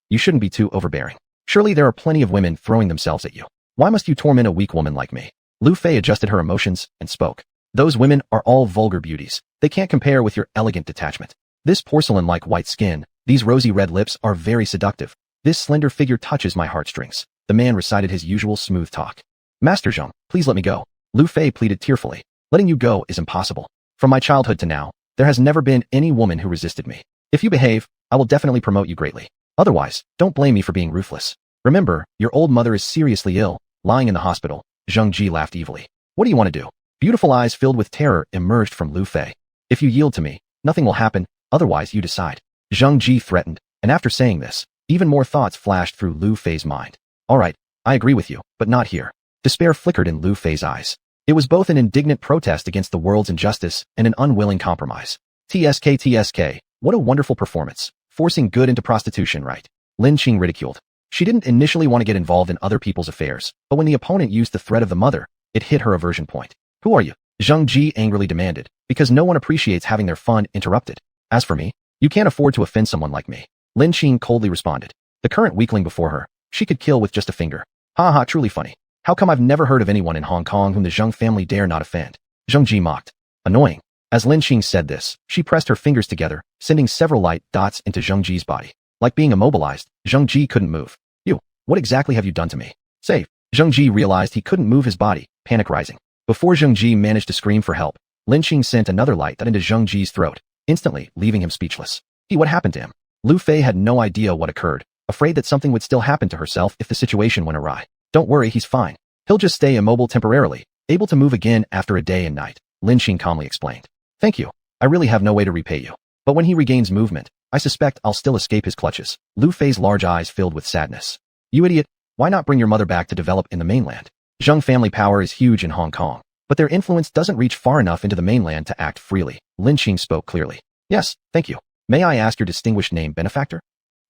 You shouldn't be too overbearing. Surely there are plenty of women throwing themselves at you. Why must you torment a weak woman like me? Liu Fei adjusted her emotions and spoke. Those women are all vulgar beauties. They can't compare with your elegant detachment. This porcelain-like white skin, these rosy red lips are very seductive. This slender figure touches my heartstrings. The man recited his usual smooth talk. Master Jiang, please let me go. Liu Fei pleaded tearfully. Letting you go is impossible. From my childhood to now, there has never been any woman who resisted me. If you behave, I will definitely promote you greatly. Otherwise, don't blame me for being ruthless. Remember, your old mother is seriously ill, lying in the hospital. Zhang Ji laughed evilly. What do you want to do? Beautiful eyes filled with terror emerged from Liu Fei. If you yield to me, nothing will happen, otherwise you decide. Zhang Ji threatened, and after saying this, even more thoughts flashed through Liu Fei's mind. Alright, I agree with you, but not here. Despair flickered in Liu Fei's eyes. It was both an indignant protest against the world's injustice and an unwilling compromise. TSK, what a wonderful performance. Forcing good into prostitution, right? Lin ridiculed. She didn't initially want to get involved in other people's affairs, but when the opponent used the threat of the mother, it hit her aversion point. Who are you? Zhang Ji angrily demanded, because no one appreciates having their fun interrupted. As for me, you can't afford to offend someone like me. Lin coldly responded. The current weakling before her, she could kill with just a finger. Ha, truly funny. How come I've never heard of anyone in Hong Kong whom the Jiang family dare not offend? Zhang Ji mocked. Annoying. As Lin said this, she pressed her fingers together, sending several light dots into Zhang Ji's body. Like being immobilized, Zhang Ji couldn't move. You, what exactly have you done to me? Say, Zhang Ji realized he couldn't move his body, panic rising. Before Zhang Ji managed to scream for help, Lin sent another light dot into Zhang Ji's throat, instantly leaving him speechless. What happened to him? Liu Fei had no idea what occurred, afraid that something would still happen to herself if the situation went awry. Don't worry, he's fine. He'll just stay immobile temporarily, able to move again after a day and night, Lin calmly explained. Thank you. I really have no way to repay you. But when he regains movement, I suspect I'll still escape his clutches. Liu Fei's large eyes filled with sadness. You idiot, why not bring your mother back to develop in the mainland? Jiang family power is huge in Hong Kong, but their influence doesn't reach far enough into the mainland to act freely. Lin spoke clearly. Yes, thank you. May I ask your distinguished name, benefactor?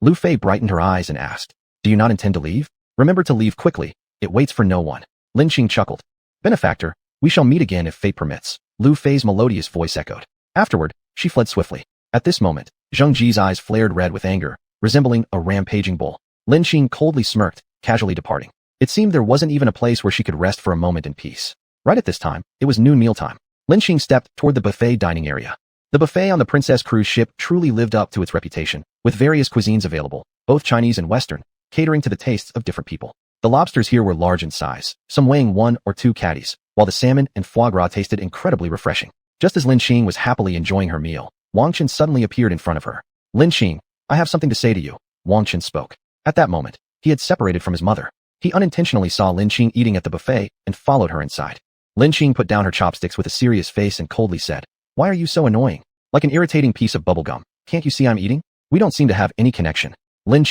Liu Fei brightened her eyes and asked. Do you not intend to leave? Remember to leave quickly. It waits for no one. Lin chuckled. Benefactor, we shall meet again if fate permits. Liu Fei's melodious voice echoed. Afterward, she fled swiftly. At this moment, Zhang Ji's eyes flared red with anger, resembling a rampaging bull. Lin coldly smirked, casually departing. It seemed there wasn't even a place where she could rest for a moment in peace. Right at this time, it was noon mealtime. Lin stepped toward the buffet dining area. The buffet on the Princess cruise ship truly lived up to its reputation, with various cuisines available, both Chinese and Western, catering to the tastes of different people. The lobsters here were large in size, some weighing 1 or 2 catties, while the salmon and foie gras tasted incredibly refreshing. Just as Lin was happily enjoying her meal, Wang Chen suddenly appeared in front of her. Lin I have something to say to you, Wang Chen spoke. At that moment, he had separated from his mother. He unintentionally saw Lin eating at the buffet and followed her inside. Lin put down her chopsticks with a serious face and coldly said, Why are you so annoying? Like an irritating piece of bubblegum. Can't you see I'm eating? We don't seem to have any connection. Lin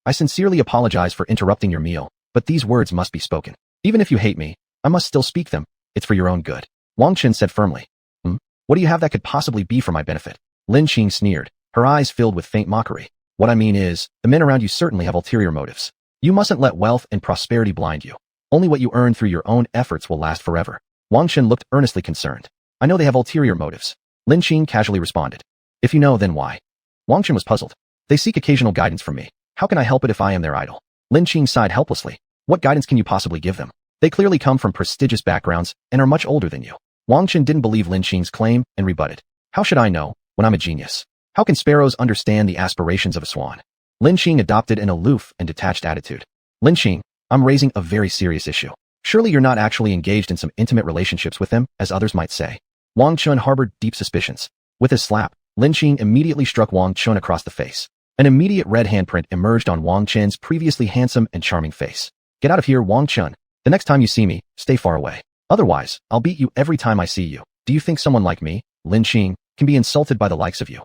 I sincerely apologize for interrupting your meal, but these words must be spoken. Even if you hate me, I must still speak them. It's for your own good. Wang Chen said firmly. What do you have that could possibly be for my benefit? Lin Qing sneered, her eyes filled with faint mockery. What I mean is, the men around you certainly have ulterior motives. You mustn't let wealth and prosperity blind you. Only what you earn through your own efforts will last forever. Wang Chen looked earnestly concerned. I know they have ulterior motives. Lin Qing casually responded. If you know, then why? Wang Chen was puzzled. They seek occasional guidance from me. How can I help it if I am their idol? Lin Qing sighed helplessly. What guidance can you possibly give them? They clearly come from prestigious backgrounds and are much older than you. Wang Chen didn't believe Lin Qing's claim and rebutted. How should I know, when I'm a genius? How can sparrows understand the aspirations of a swan? Lin Qing adopted an aloof and detached attitude. Lin Qing, I'm raising a very serious issue. Surely you're not actually engaged in some intimate relationships with them, as others might say. Wang Chen harbored deep suspicions. With his slap, Lin Qing immediately struck Wang Chen across the face. An immediate red handprint emerged on Wang Chen's previously handsome and charming face. Get out of here, Wang Chen. The next time you see me, stay far away. Otherwise, I'll beat you every time I see you. Do you think someone like me, Lin Qing, can be insulted by the likes of you?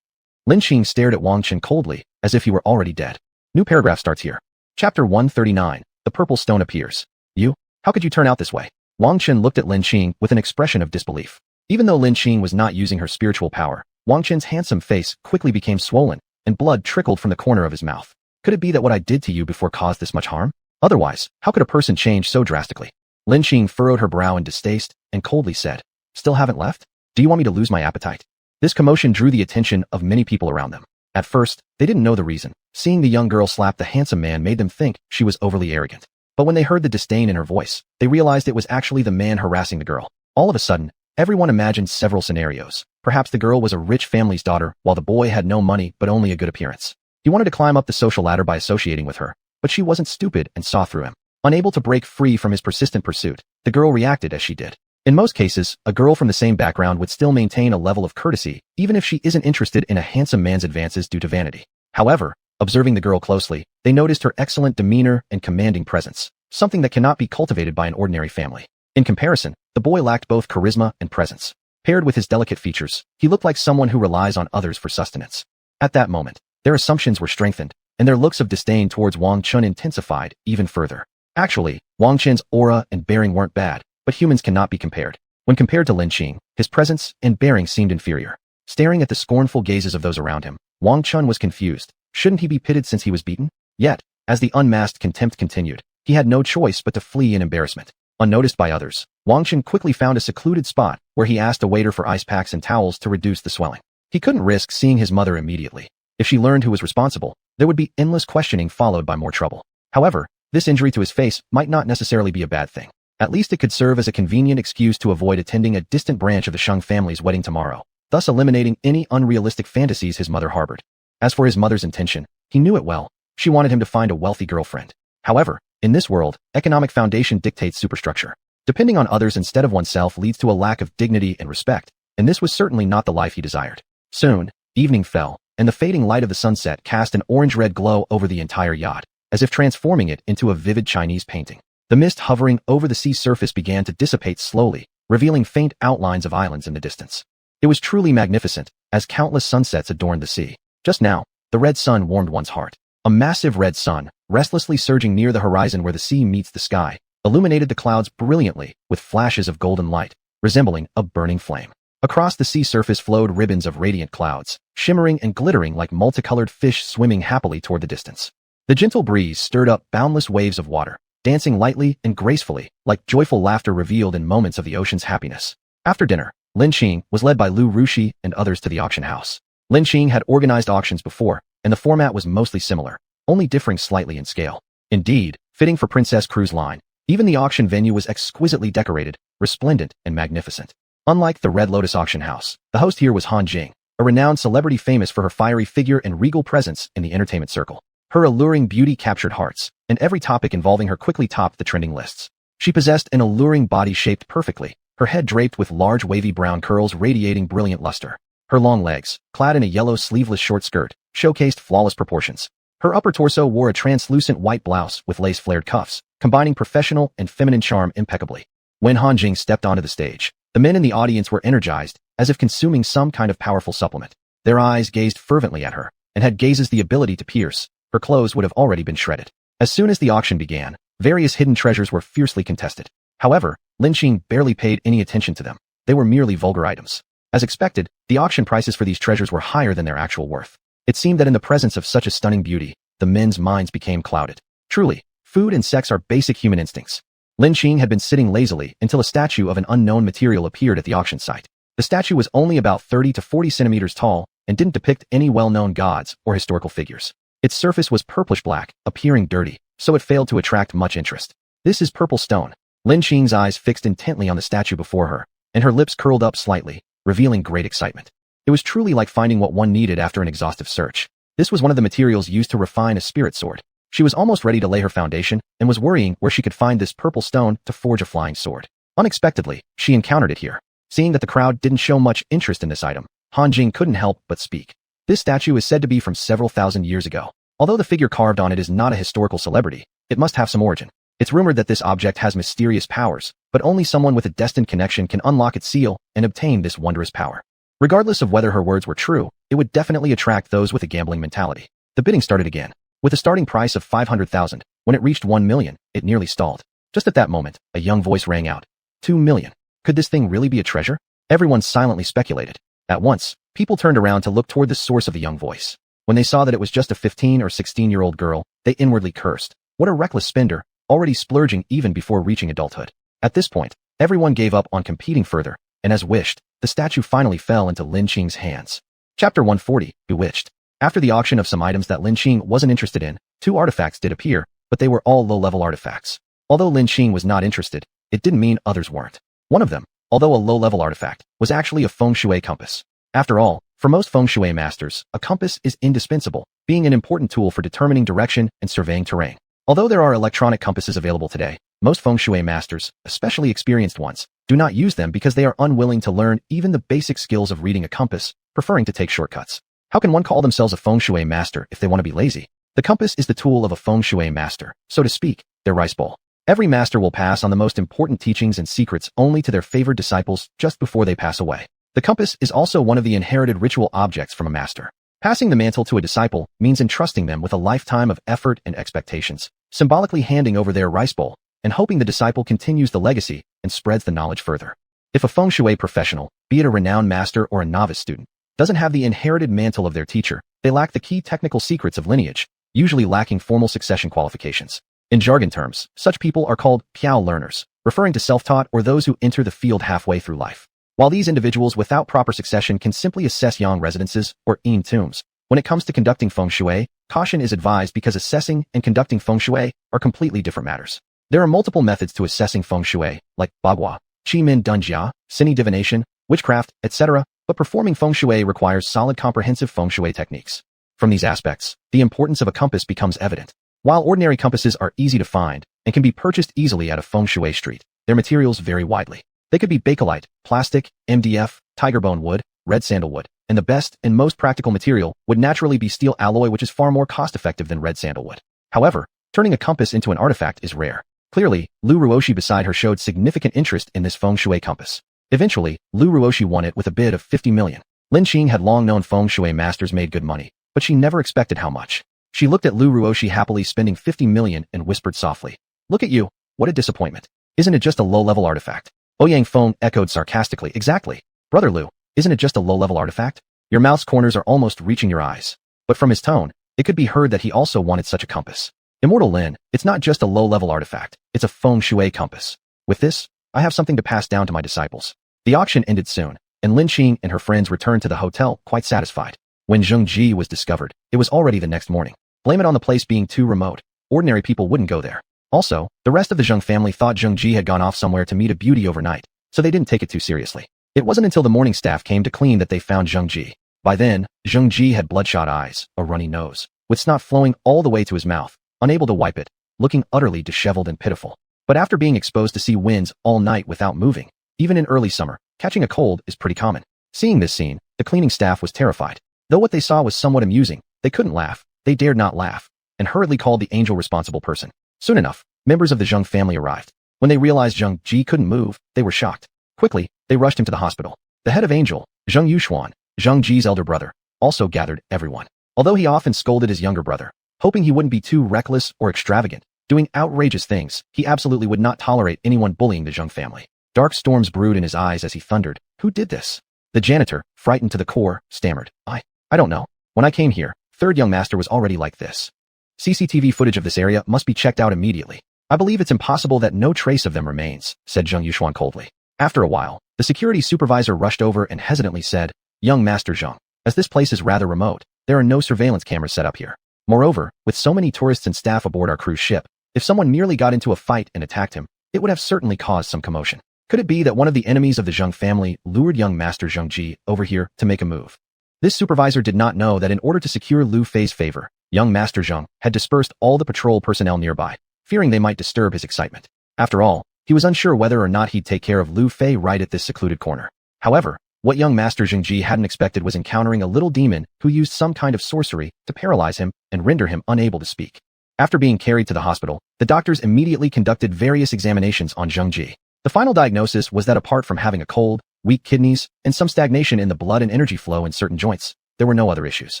Lin Qing stared at Wang Chen coldly, as if he were already dead. New paragraph starts here. Chapter 139, The Purple Stone Appears. You? How could you turn out this way? Wang Chen looked at Lin Qing with an expression of disbelief. Even though Lin Qing was not using her spiritual power, Wang Chen's handsome face quickly became swollen, and blood trickled from the corner of his mouth. Could it be that what I did to you before caused this much harm? Otherwise, how could a person change so drastically? Lin Qing furrowed her brow in distaste and coldly said, Still haven't left? Do you want me to lose my appetite? This commotion drew the attention of many people around them. At first, they didn't know the reason. Seeing the young girl slap the handsome man made them think she was overly arrogant. But when they heard the disdain in her voice, they realized it was actually the man harassing the girl. All of a sudden, everyone imagined several scenarios. Perhaps the girl was a rich family's daughter, while the boy had no money but only a good appearance. He wanted to climb up the social ladder by associating with her, but she wasn't stupid and saw through him. Unable to break free from his persistent pursuit, the girl reacted as she did. In most cases, a girl from the same background would still maintain a level of courtesy, even if she isn't interested in a handsome man's advances due to vanity. However, observing the girl closely, they noticed her excellent demeanor and commanding presence, something that cannot be cultivated by an ordinary family. In comparison, the boy lacked both charisma and presence. Paired with his delicate features, he looked like someone who relies on others for sustenance. At that moment, their assumptions were strengthened, and their looks of disdain towards Wang Chen intensified even further. Actually, Wang Chen's aura and bearing weren't bad, but humans cannot be compared. When compared to Lin Qing, his presence and bearing seemed inferior. Staring at the scornful gazes of those around him, Wang Chen was confused. Shouldn't he be pitted since he was beaten? Yet, as the unmasked contempt continued, he had no choice but to flee in embarrassment. Unnoticed by others, Wang Chen quickly found a secluded spot where he asked a waiter for ice packs and towels to reduce the swelling. He couldn't risk seeing his mother immediately. If she learned who was responsible, there would be endless questioning followed by more trouble. However, this injury to his face might not necessarily be a bad thing. At least it could serve as a convenient excuse to avoid attending a distant branch of the Jiang family's wedding tomorrow, thus eliminating any unrealistic fantasies his mother harbored. As for his mother's intention, he knew it well. She wanted him to find a wealthy girlfriend. However, in this world, economic foundation dictates superstructure. Depending on others instead of oneself leads to a lack of dignity and respect, and this was certainly not the life he desired. Soon, evening fell, and the fading light of the sunset cast an orange-red glow over the entire yacht, as if transforming it into a vivid Chinese painting. The mist hovering over the sea surface began to dissipate slowly, revealing faint outlines of islands in the distance. It was truly magnificent, as countless sunsets adorned the sea. Just now, the red sun warmed one's heart. A massive red sun, restlessly surging near the horizon where the sea meets the sky, illuminated the clouds brilliantly with flashes of golden light, resembling a burning flame. Across the sea surface flowed ribbons of radiant clouds, shimmering and glittering like multicolored fish swimming happily toward the distance. The gentle breeze stirred up boundless waves of water, dancing lightly and gracefully, like joyful laughter revealed in moments of the ocean's happiness. After dinner, Lin Qing was led by Lu Rushi and others to the auction house. Lin Qing had organized auctions before, and the format was mostly similar, only differing slightly in scale. Indeed, fitting for Princess Cruise Line, even the auction venue was exquisitely decorated, resplendent, and magnificent. Unlike the Red Lotus auction house, the host here was Han Jing, a renowned celebrity famous for her fiery figure and regal presence in the entertainment circle. Her alluring beauty captured hearts, and every topic involving her quickly topped the trending lists. She possessed an alluring body shaped perfectly, her head draped with large wavy brown curls radiating brilliant luster. Her long legs, clad in a yellow sleeveless short skirt, showcased flawless proportions. Her upper torso wore a translucent white blouse with lace-flared cuffs, combining professional and feminine charm impeccably. When Han Jing stepped onto the stage, the men in the audience were energized, as if consuming some kind of powerful supplement. Their eyes gazed fervently at her, and had gazes the ability to pierce. Her clothes would have already been shredded. As soon as the auction began, various hidden treasures were fiercely contested. However, Lin Qing barely paid any attention to them. They were merely vulgar items. As expected, the auction prices for these treasures were higher than their actual worth. It seemed that in the presence of such a stunning beauty, the men's minds became clouded. Truly, food and sex are basic human instincts. Lin Qing had been sitting lazily until a statue of an unknown material appeared at the auction site. The statue was only about 30 to 40 centimeters tall and didn't depict any well-known gods or historical figures. Its surface was purplish-black, appearing dirty, so it failed to attract much interest. This is purple stone. Lin Qing's eyes fixed intently on the statue before her, and her lips curled up slightly, revealing great excitement. It was truly like finding what one needed after an exhaustive search. This was one of the materials used to refine a spirit sword. She was almost ready to lay her foundation and was worrying where she could find this purple stone to forge a flying sword. Unexpectedly, she encountered it here. Seeing that the crowd didn't show much interest in this item, Han Jing couldn't help but speak. This statue is said to be from several thousand years ago. Although the figure carved on it is not a historical celebrity, it must have some origin. It's rumored that this object has mysterious powers, but only someone with a destined connection can unlock its seal and obtain this wondrous power. Regardless of whether her words were true, it would definitely attract those with a gambling mentality. The bidding started again. With a starting price of 500,000, when it reached 1 million, it nearly stalled. Just at that moment, a young voice rang out. 2 million. Could this thing really be a treasure? Everyone silently speculated. At once, people turned around to look toward the source of the young voice. When they saw that it was just a 15 or 16-year-old girl, they inwardly cursed. What a reckless spender, already splurging even before reaching adulthood. At this point, everyone gave up on competing further, and as wished, the statue finally fell into Lin Qing's hands. Chapter 140, Bewitched. After the auction of some items that Lin Qing wasn't interested in, 2 artifacts did appear, but they were all low-level artifacts. Although Lin Qing was not interested, it didn't mean others weren't. One of them, although a low-level artifact, was actually a feng shui compass. After all, for most feng shui masters, a compass is indispensable, being an important tool for determining direction and surveying terrain. Although there are electronic compasses available today, most feng shui masters, especially experienced ones, do not use them because they are unwilling to learn even the basic skills of reading a compass, preferring to take shortcuts. How can one call themselves a feng shui master if they want to be lazy? The compass is the tool of a feng shui master, so to speak, their rice bowl. Every master will pass on the most important teachings and secrets only to their favored disciples just before they pass away. The compass is also one of the inherited ritual objects from a master. Passing the mantle to a disciple means entrusting them with a lifetime of effort and expectations, symbolically handing over their rice bowl, and hoping the disciple continues the legacy and spreads the knowledge further. If a feng shui professional, be it a renowned master or a novice student, doesn't have the inherited mantle of their teacher, they lack the key technical secrets of lineage, usually lacking formal succession qualifications. In jargon terms, such people are called piao learners, referring to self-taught or those who enter the field halfway through life. While these individuals without proper succession can simply assess yang residences or yin tombs, when it comes to conducting feng shui, caution is advised because assessing and conducting feng shui are completely different matters. There are multiple methods to assessing feng shui, like bagua, qi min dun jia, sini divination, witchcraft, etc., but performing feng shui requires solid comprehensive feng shui techniques. From these aspects, the importance of a compass becomes evident. While ordinary compasses are easy to find and can be purchased easily at a feng shui street, their materials vary widely. They could be bakelite, plastic, MDF, tiger bone wood, red sandalwood, and the best and most practical material would naturally be steel alloy, which is far more cost-effective than red sandalwood. However, turning a compass into an artifact is rare. Clearly, Lu Ruoshi beside her showed significant interest in this feng shui compass. Eventually, Lu Ruoshi won it with a bid of 50 million. Lin Qing had long known feng shui masters made good money, but she never expected how much. She looked at Lu Ruoshi happily spending 50 million and whispered softly, "Look at you, what a disappointment. Isn't it just a low-level artifact?" Ouyang Feng echoed sarcastically, "Exactly. Brother Lu, isn't it just a low-level artifact? Your mouth's corners are almost reaching your eyes." But from his tone, it could be heard that he also wanted such a compass. "Immortal Lin, it's not just a low-level artifact, it's a feng shui compass. With this, I have something to pass down to my disciples." The auction ended soon, and Lin Qing and her friends returned to the hotel quite satisfied. When Zheng Ji was discovered, it was already the next morning. Blame it on the place being too remote. Ordinary people wouldn't go there. Also, the rest of the Jiang family thought Zheng Ji had gone off somewhere to meet a beauty overnight, so they didn't take it too seriously. It wasn't until the morning staff came to clean that they found Zheng Ji. By then, Zheng Ji had bloodshot eyes, a runny nose, with snot flowing all the way to his mouth, unable to wipe it, looking utterly disheveled and pitiful. But after being exposed to sea winds all night without moving, even in early summer, catching a cold is pretty common. Seeing this scene, the cleaning staff was terrified. Though what they saw was somewhat amusing, they couldn't laugh. They dared not laugh, and hurriedly called the angel responsible person. Soon enough, members of the Jiang family arrived. When they realized Zheng Ji couldn't move, they were shocked. Quickly, they rushed him to the hospital. The head of Angel, Zheng Yuxuan, Zheng Ji's elder brother, also gathered everyone. Although he often scolded his younger brother, hoping he wouldn't be too reckless or extravagant, doing outrageous things. He absolutely would not tolerate anyone bullying the Jiang family. Dark storms brewed in his eyes as he thundered, "Who did this?" The janitor, frightened to the core, stammered, I don't know. When I came here, third young master was already like this. CCTV footage of this area must be checked out immediately. I believe it's impossible that no trace of them remains, said Jiang Yuxuan coldly. After a while, the security supervisor rushed over and hesitantly said, Young Master Jiang, as this place is rather remote, there are no surveillance cameras set up here. Moreover, with so many tourists and staff aboard our cruise ship, if someone merely got into a fight and attacked him, it would have certainly caused some commotion. Could it be that one of the enemies of the Jiang family lured young Master Jiang Ji over here to make a move? This supervisor did not know that in order to secure Lu Fei's favor, young Master Jiang had dispersed all the patrol personnel nearby, fearing they might disturb his excitement. After all, he was unsure whether or not he'd take care of Lu Fei right at this secluded corner. However, what young Master Jiang Ji hadn't expected was encountering a little demon who used some kind of sorcery to paralyze him and render him unable to speak. After being carried to the hospital, the doctors immediately conducted various examinations on Jiang Ji. The final diagnosis was that apart from having a cold, weak kidneys, and some stagnation in the blood and energy flow in certain joints, there were no other issues.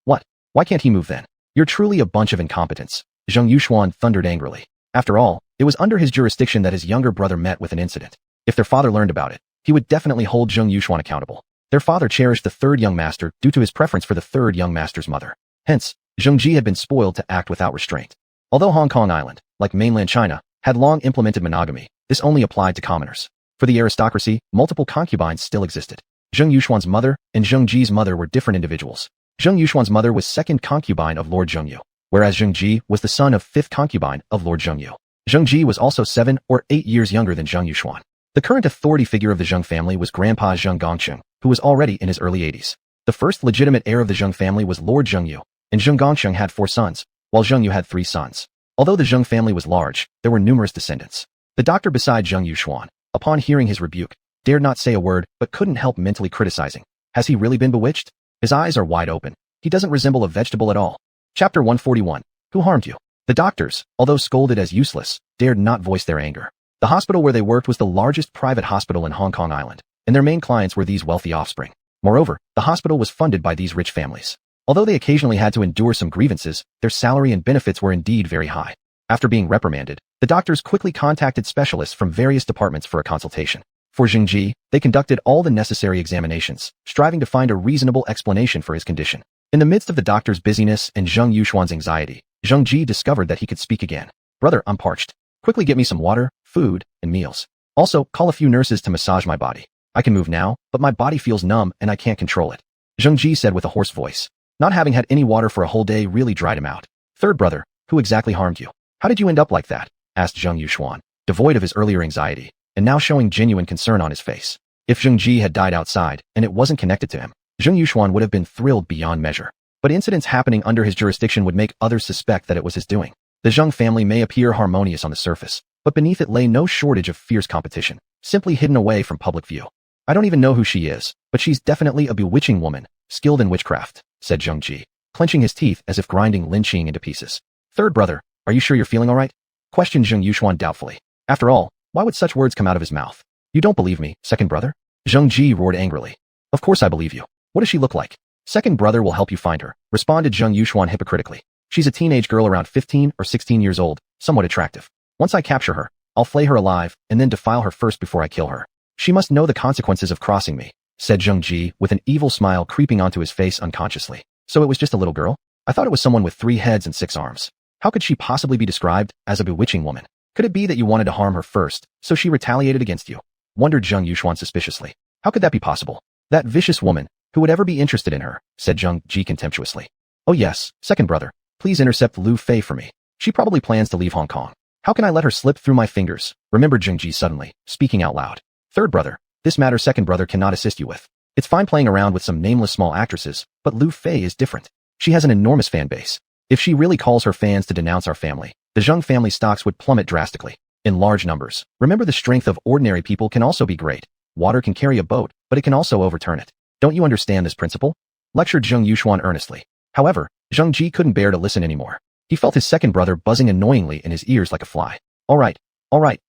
What? Why can't he move then? You're truly a bunch of incompetents, Jiang Yuxuan thundered angrily. After all, it was under his jurisdiction that his younger brother met with an incident. If their father learned about it, he would definitely hold Jiang Yuxuan accountable. Their father cherished the third young master due to his preference for the third young master's mother. Hence, Jiang Ji had been spoiled to act without restraint. Although Hong Kong Island, like mainland China, had long implemented monogamy, this only applied to commoners. For the aristocracy, multiple concubines still existed. Jiang Yuxuan's mother and Jiang Ji's mother were different individuals. Jiang Yuxuan's mother was second concubine of Lord Jiang Yu, whereas Jiang Ji was the son of fifth concubine of Lord Jiang Yu. Jiang Ji was also 7 or 8 years younger than Jiang Yuxuan. The current authority figure of the Jiang family was Grandpa Jiang Gongcheng, who was already in his early 80s. The first legitimate heir of the Jiang family was Lord Jiang Yu, and Jiang Gongcheng had 4 sons, while Jiang Yu had 3 sons. Although the Jiang family was large, there were numerous descendants. The doctor beside Jiang Yuxuan, upon hearing his rebuke, dared not say a word but couldn't help mentally criticizing. Has he really been bewitched? His eyes are wide open. He doesn't resemble a vegetable at all. Chapter 141. Who harmed you? The doctors, although scolded as useless, dared not voice their anger. The hospital where they worked was the largest private hospital in Hong Kong Island, and their main clients were these wealthy offspring. Moreover, the hospital was funded by these rich families. Although they occasionally had to endure some grievances, their salary and benefits were indeed very high. After being reprimanded, the doctors quickly contacted specialists from various departments for a consultation. For Jiang Ji, they conducted all the necessary examinations, striving to find a reasonable explanation for his condition. In the midst of the doctor's busyness and Jiang Yuxuan's anxiety, Jiang Ji discovered that he could speak again. Brother, I'm parched. Quickly get me some water, food, and meals. Also, call a few nurses to massage my body. I can move now, but my body feels numb and I can't control it. Jiang Ji said with a hoarse voice. Not having had any water for a whole day really dried him out. Third brother, who exactly harmed you? How did you end up like that? Asked Jiang Yuxuan, devoid of his earlier anxiety, and now showing genuine concern on his face. If Jiang Ji had died outside, and it wasn't connected to him, Jiang Yuxuan would have been thrilled beyond measure. But incidents happening under his jurisdiction would make others suspect that it was his doing. The Jiang family may appear harmonious on the surface, but beneath it lay no shortage of fierce competition, simply hidden away from public view. I don't even know who she is, but she's definitely a bewitching woman, skilled in witchcraft, said Jiang Ji, clenching his teeth as if grinding Lin Qing into pieces. Third brother, are you sure you're feeling all right? Questioned Jiang Yuxuan doubtfully. After all, why would such words come out of his mouth? You don't believe me, second brother? Jiang Ji roared angrily. Of course I believe you. What does she look like? Second brother will help you find her, responded Jiang Yuxuan hypocritically. She's a teenage girl around 15 or 16 years old, somewhat attractive. Once I capture her, I'll flay her alive and then defile her first before I kill her. She must know the consequences of crossing me, said Jiang Ji with an evil smile creeping onto his face unconsciously. So it was just a little girl? I thought it was someone with 3 heads and 6 arms. How could she possibly be described as a bewitching woman? Could it be that you wanted to harm her first, so she retaliated against you? Wondered Jiang Yuxuan suspiciously. How could that be possible? That vicious woman, who would ever be interested in her, said Jiang Ji contemptuously. Oh yes, second brother, please intercept Lu Fei for me. She probably plans to leave Hong Kong. How can I let her slip through my fingers? Remembered Jiang Ji suddenly, speaking out loud. Third brother, this matter second brother cannot assist you with. It's fine playing around with some nameless small actresses, but Lu Fei is different. She has an enormous fan base. If she really calls her fans to denounce our family, the Jiang family stocks would plummet drastically. In large numbers. Remember, the strength of ordinary people can also be great. Water can carry a boat, but it can also overturn it. Don't you understand this principle? Lectured Jiang Yuxuan earnestly. However, Jiang Ji couldn't bear to listen anymore. He felt his second brother buzzing annoyingly in his ears like a fly. All right,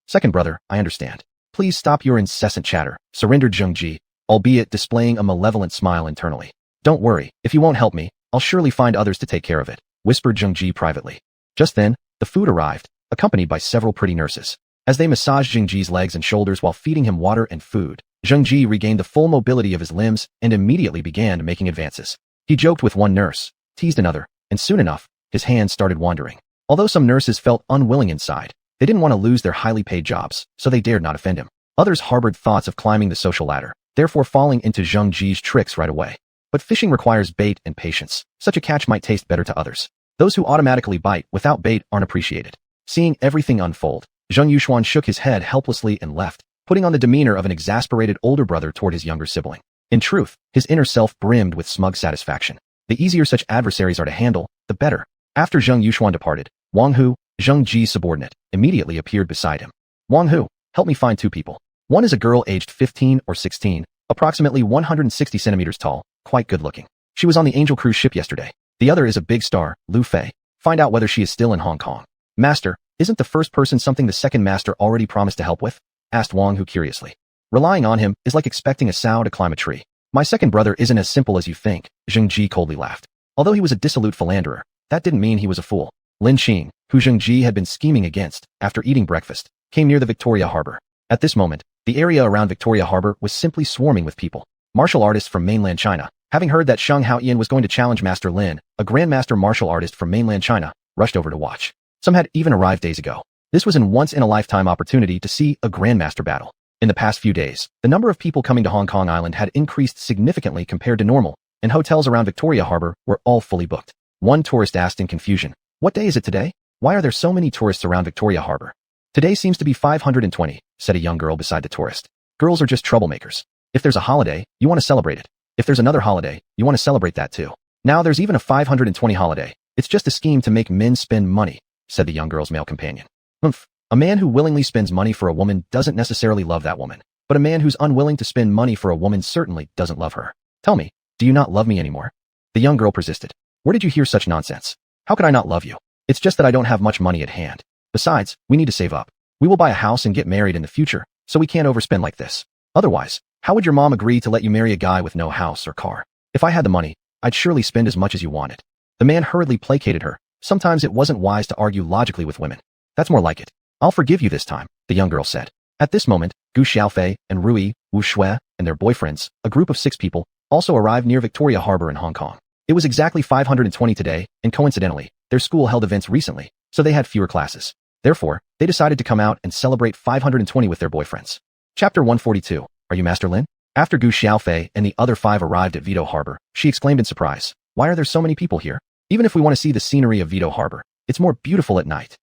second brother, I understand. Please stop your incessant chatter, surrendered Jiang Ji, albeit displaying a malevolent smile internally. Don't worry, if you won't help me, I'll surely find others to take care of it, whispered Jiang Ji privately. Just then, the food arrived, accompanied by several pretty nurses. As they massaged Jingji's legs and shoulders while feeding him water and food, Jingji regained the full mobility of his limbs and immediately began making advances. He joked with one nurse, teased another, and soon enough, his hands started wandering. Although some nurses felt unwilling inside, they didn't want to lose their highly paid jobs, so they dared not offend him. Others harbored thoughts of climbing the social ladder, therefore falling into Zheng Ji's tricks right away. But fishing requires bait and patience. Such a catch might taste better to others. Those who automatically bite without bait aren't appreciated. Seeing everything unfold, Zheng Yuxuan shook his head helplessly and left, putting on the demeanor of an exasperated older brother toward his younger sibling. In truth, his inner self brimmed with smug satisfaction. The easier such adversaries are to handle, the better. After Zheng Yuxuan departed, Wang Hu, Zheng Ji's subordinate, immediately appeared beside him. Wang Hu, help me find two people. One is a girl aged 15 or 16, approximately 160 centimeters tall, quite good-looking. She was on the Angel cruise ship yesterday. The other is a big star, Lu Fei. Find out whether she is still in Hong Kong. Master, isn't the first person something the second master already promised to help with? Asked Wang Hu curiously. Relying on him is like expecting a sow to climb a tree. My second brother isn't as simple as you think, Zheng Ji coldly laughed. Although he was a dissolute philanderer, that didn't mean he was a fool. Lin Qing, who Zheng Ji had been scheming against, after eating breakfast, came near the Victoria Harbor. At this moment, the area around Victoria Harbor was simply swarming with people. Martial artists from mainland China, having heard that Sheng Haoyan was going to challenge Master Lin, a grandmaster martial artist from mainland China, rushed over to watch. Some had even arrived days ago. This was an once-in-a-lifetime opportunity to see a grandmaster battle. In the past few days, the number of people coming to Hong Kong Island had increased significantly compared to normal, and hotels around Victoria Harbor were all fully booked. One tourist asked in confusion, "What day is it today? Why are there so many tourists around Victoria Harbor?" "Today seems to be 520, said a young girl beside the tourist. "Girls are just troublemakers. If there's a holiday, you want to celebrate it. If there's another holiday, you want to celebrate that too. Now there's even a 520 holiday. It's just a scheme to make men spend money," said the young girl's male companion. "Humph. A man who willingly spends money for a woman doesn't necessarily love that woman. But a man who's unwilling to spend money for a woman certainly doesn't love her. Tell me, do you not love me anymore?" The young girl persisted. "Where did you hear such nonsense? How could I not love you? It's just that I don't have much money at hand. Besides, we need to save up. We will buy a house and get married in the future, so we can't overspend like this. Otherwise, how would your mom agree to let you marry a guy with no house or car? If I had the money, I'd surely spend as much as you wanted." The man hurriedly placated her. Sometimes it wasn't wise to argue logically with women. "That's more like it. I'll forgive you this time," the young girl said. At this moment, Gu Xiaofei and Rui, Wu Shui, and their boyfriends, a group of 6 people, also arrived near Victoria Harbor in Hong Kong. It was exactly 520 today, and coincidentally, their school held events recently, so they had fewer classes. Therefore, they decided to come out and celebrate 520 with their boyfriends. Chapter 142. Are you Master Lin? After Gu Xiaofei and the other 5 arrived at Vito Harbor, she exclaimed in surprise, "Why are there so many people here? Even if we want to see the scenery of Vito Harbor, it's more beautiful at night."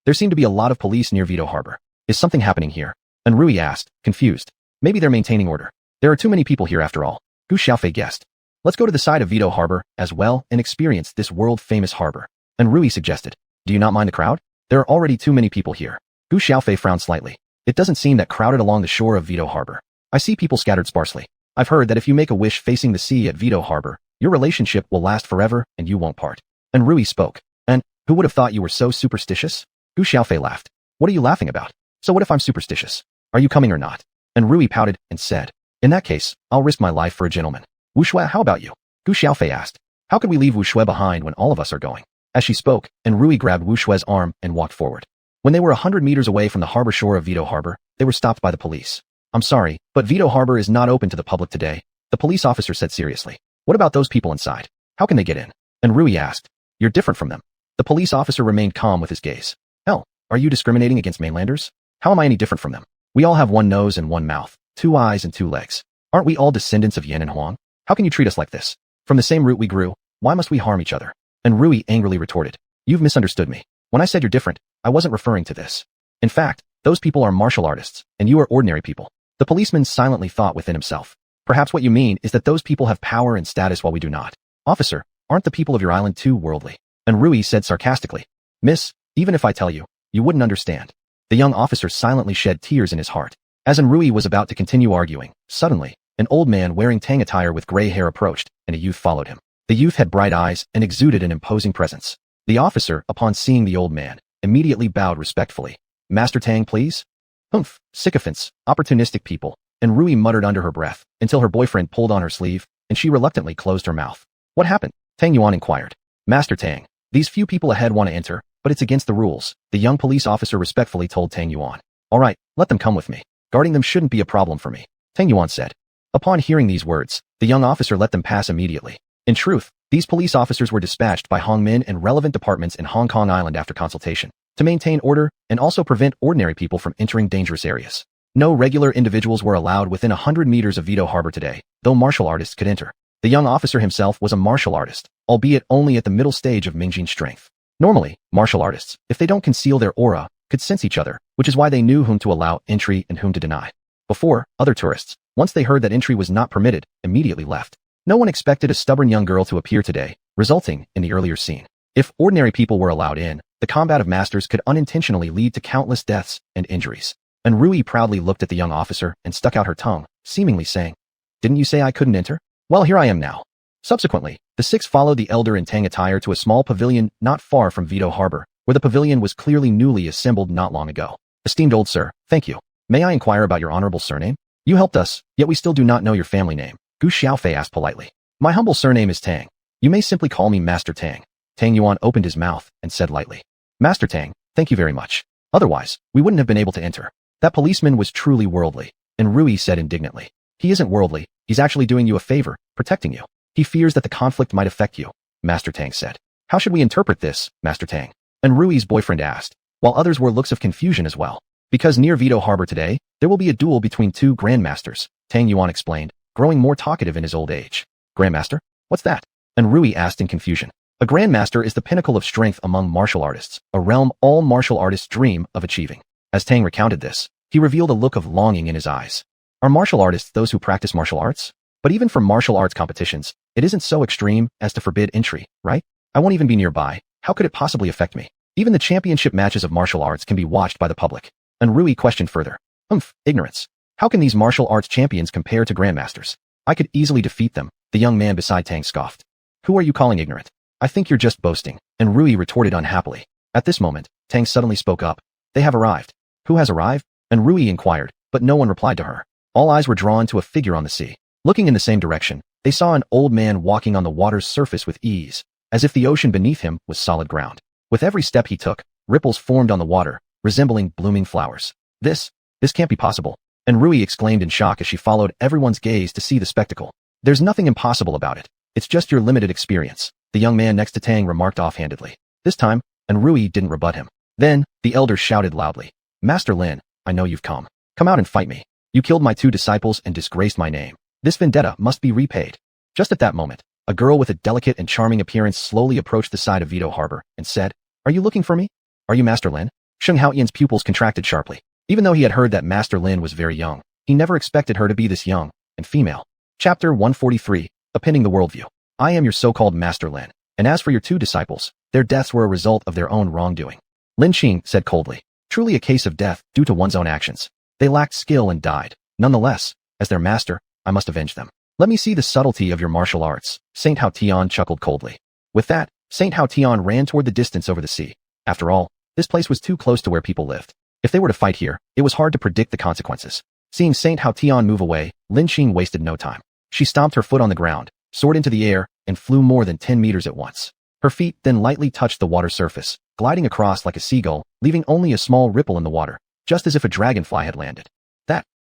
There seemed to be a lot of police near Vito Harbor. "Is something happening here?" And Rui asked, confused. "Maybe they're maintaining order. There are too many people here after all," Gu Xiaofei guessed. "Let's go to the side of Vito Harbor as well and experience this world-famous harbor." And Rui suggested, "Do you not mind the crowd? There are already too many people here." Gu Xiaofei frowned slightly. "It doesn't seem that crowded along the shore of Vito Harbor. I see people scattered sparsely. I've heard that if you make a wish facing the sea at Vito Harbor, your relationship will last forever and you won't part." And Rui spoke. "And who would have thought you were so superstitious?" Gu Xiaofei laughed. "What are you laughing about? So what if I'm superstitious? Are you coming or not?" And Rui pouted and said, "In that case, I'll risk my life for a gentleman." "Wu Shui, how about you?" Gu Xiaofei asked. "How could we leave Wu Shui behind when all of us are going?" As she spoke, and Rui grabbed Wu Shui's arm and walked forward. When they were 100 meters away from the harbor shore of Vito Harbor, they were stopped by the police. "I'm sorry, but Vito Harbor is not open to the public today," the police officer said seriously. "What about those people inside? How can they get in?" And Rui asked. "You're different from them." The police officer remained calm with his gaze. "Hell, are you discriminating against mainlanders? How am I any different from them? We all have one nose and one mouth, 2 eyes and 2 legs. Aren't we all descendants of Yin and Huang? How can you treat us like this? From the same root we grew, why must we harm each other?" And Rui angrily retorted, "You've misunderstood me. When I said you're different, I wasn't referring to this. In fact, those people are martial artists, and you are ordinary people." The policeman silently thought within himself. "Perhaps what you mean is that those people have power and status while we do not. Officer, aren't the people of your island too worldly?" And Rui said sarcastically, "Miss, even if I tell you, you wouldn't understand." The young officer silently shed tears in his heart. As Rui was about to continue arguing, suddenly, an old man wearing Tang attire with gray hair approached, and a youth followed him. The youth had bright eyes and exuded an imposing presence. The officer, upon seeing the old man, immediately bowed respectfully. "Master Tang, please?" "Humph, sycophants, opportunistic people," and Rui muttered under her breath, until her boyfriend pulled on her sleeve, and she reluctantly closed her mouth. "What happened?" Tang Yuan inquired. "Master Tang, these few people ahead want to enter, but it's against the rules, the young police officer respectfully told Tang Yuan. All right, let them come with me. Guarding them shouldn't be a problem for me, Tang Yuan said. Upon hearing these words, the young officer let them pass immediately. In truth, these police officers were dispatched by Hongmin and relevant departments in Hong Kong Island after consultation, to maintain order and also prevent ordinary people from entering dangerous areas. No regular individuals were allowed within 100 meters of Vito Harbor today, though martial artists could enter. The young officer himself was a martial artist, albeit only at the middle stage of Mingjin strength. Normally, martial artists, if they don't conceal their aura, could sense each other, which is why they knew whom to allow entry and whom to deny. Before, other tourists, once they heard that entry was not permitted, immediately left. No one expected a stubborn young girl to appear today, resulting in the earlier scene. If ordinary people were allowed in, the combat of masters could unintentionally lead to countless deaths and injuries. And Rui proudly looked at the young officer and stuck out her tongue, seemingly saying, "Didn't you say I couldn't enter? Well, here I am now." Subsequently, the six followed the elder in Tang attire to a small pavilion not far from Vito Harbor, where the pavilion was clearly newly assembled not long ago. "Esteemed old sir, thank you. May I inquire about your honorable surname? You helped us, yet we still do not know your family name," Gu Xiaofei asked politely. "My humble surname is Tang. You may simply call me Master Tang." Tang Yuan opened his mouth and said lightly, "Master Tang, thank you very much. Otherwise, we wouldn't have been able to enter." That policeman was truly worldly, and Rui said indignantly, "He isn't worldly, he's actually doing you a favor, protecting you. He fears that the conflict might affect you," Master Tang said. "How should we interpret this, Master Tang?" And Rui's boyfriend asked, while others wore looks of confusion as well. "Because near Vito Harbor today, there will be a duel between two grandmasters," Tang Yuan explained, growing more talkative in his old age. "Grandmaster? What's that?" And Rui asked in confusion. A grandmaster is the pinnacle of strength among martial artists, a realm all martial artists dream of achieving. As Tang recounted this, he revealed a look of longing in his eyes. Are martial artists those who practice martial arts? But even for martial arts competitions, it isn't so extreme as to forbid entry, right? I won't even be nearby. How could it possibly affect me? Even the championship matches of martial arts can be watched by the public. And Rui questioned further. Ignorance. How can these martial arts champions compare to grandmasters? I could easily defeat them, the young man beside Tang scoffed. Who are you calling ignorant? I think you're just boasting, and Rui retorted unhappily. At this moment, Tang suddenly spoke up. They have arrived. Who has arrived? And Rui inquired, but no one replied to her. All eyes were drawn to a figure on the sea. Looking in the same direction, they saw an old man walking on the water's surface with ease, as if the ocean beneath him was solid ground. With every step he took, ripples formed on the water, resembling blooming flowers. This can't be possible. And Rui exclaimed in shock as she followed everyone's gaze to see the spectacle. There's nothing impossible about it. It's just your limited experience, the young man next to Tang remarked offhandedly. This time, and Rui didn't rebut him. Then, the elder shouted loudly, "Master Lin, I know you've come. Come out and fight me. You killed my two disciples and disgraced my name. This vendetta must be repaid." Just at that moment, a girl with a delicate and charming appearance slowly approached the side of Vito Harbor and said, "Are you looking for me? Are you Master Lin?" Sheng Haoyan's pupils contracted sharply. Even though he had heard that Master Lin was very young, he never expected her to be this young and female. Chapter 143, Appending the Worldview. I am your so-called Master Lin, and as for your two disciples, their deaths were a result of their own wrongdoing. Lin Qing said coldly, truly a case of death due to one's own actions. They lacked skill and died. Nonetheless, as their master, I must avenge them. Let me see the subtlety of your martial arts, Saint Hao Tian chuckled coldly. With that, Saint Hao Tian ran toward the distance over the sea. After all, this place was too close to where people lived. If they were to fight here, it was hard to predict the consequences. Seeing Saint Hao Tian move away, Lin Qing wasted no time. She stomped her foot on the ground, soared into the air, and flew more than 10 meters at once. Her feet then lightly touched the water surface, gliding across like a seagull, leaving only a small ripple in the water, just as if a dragonfly had landed.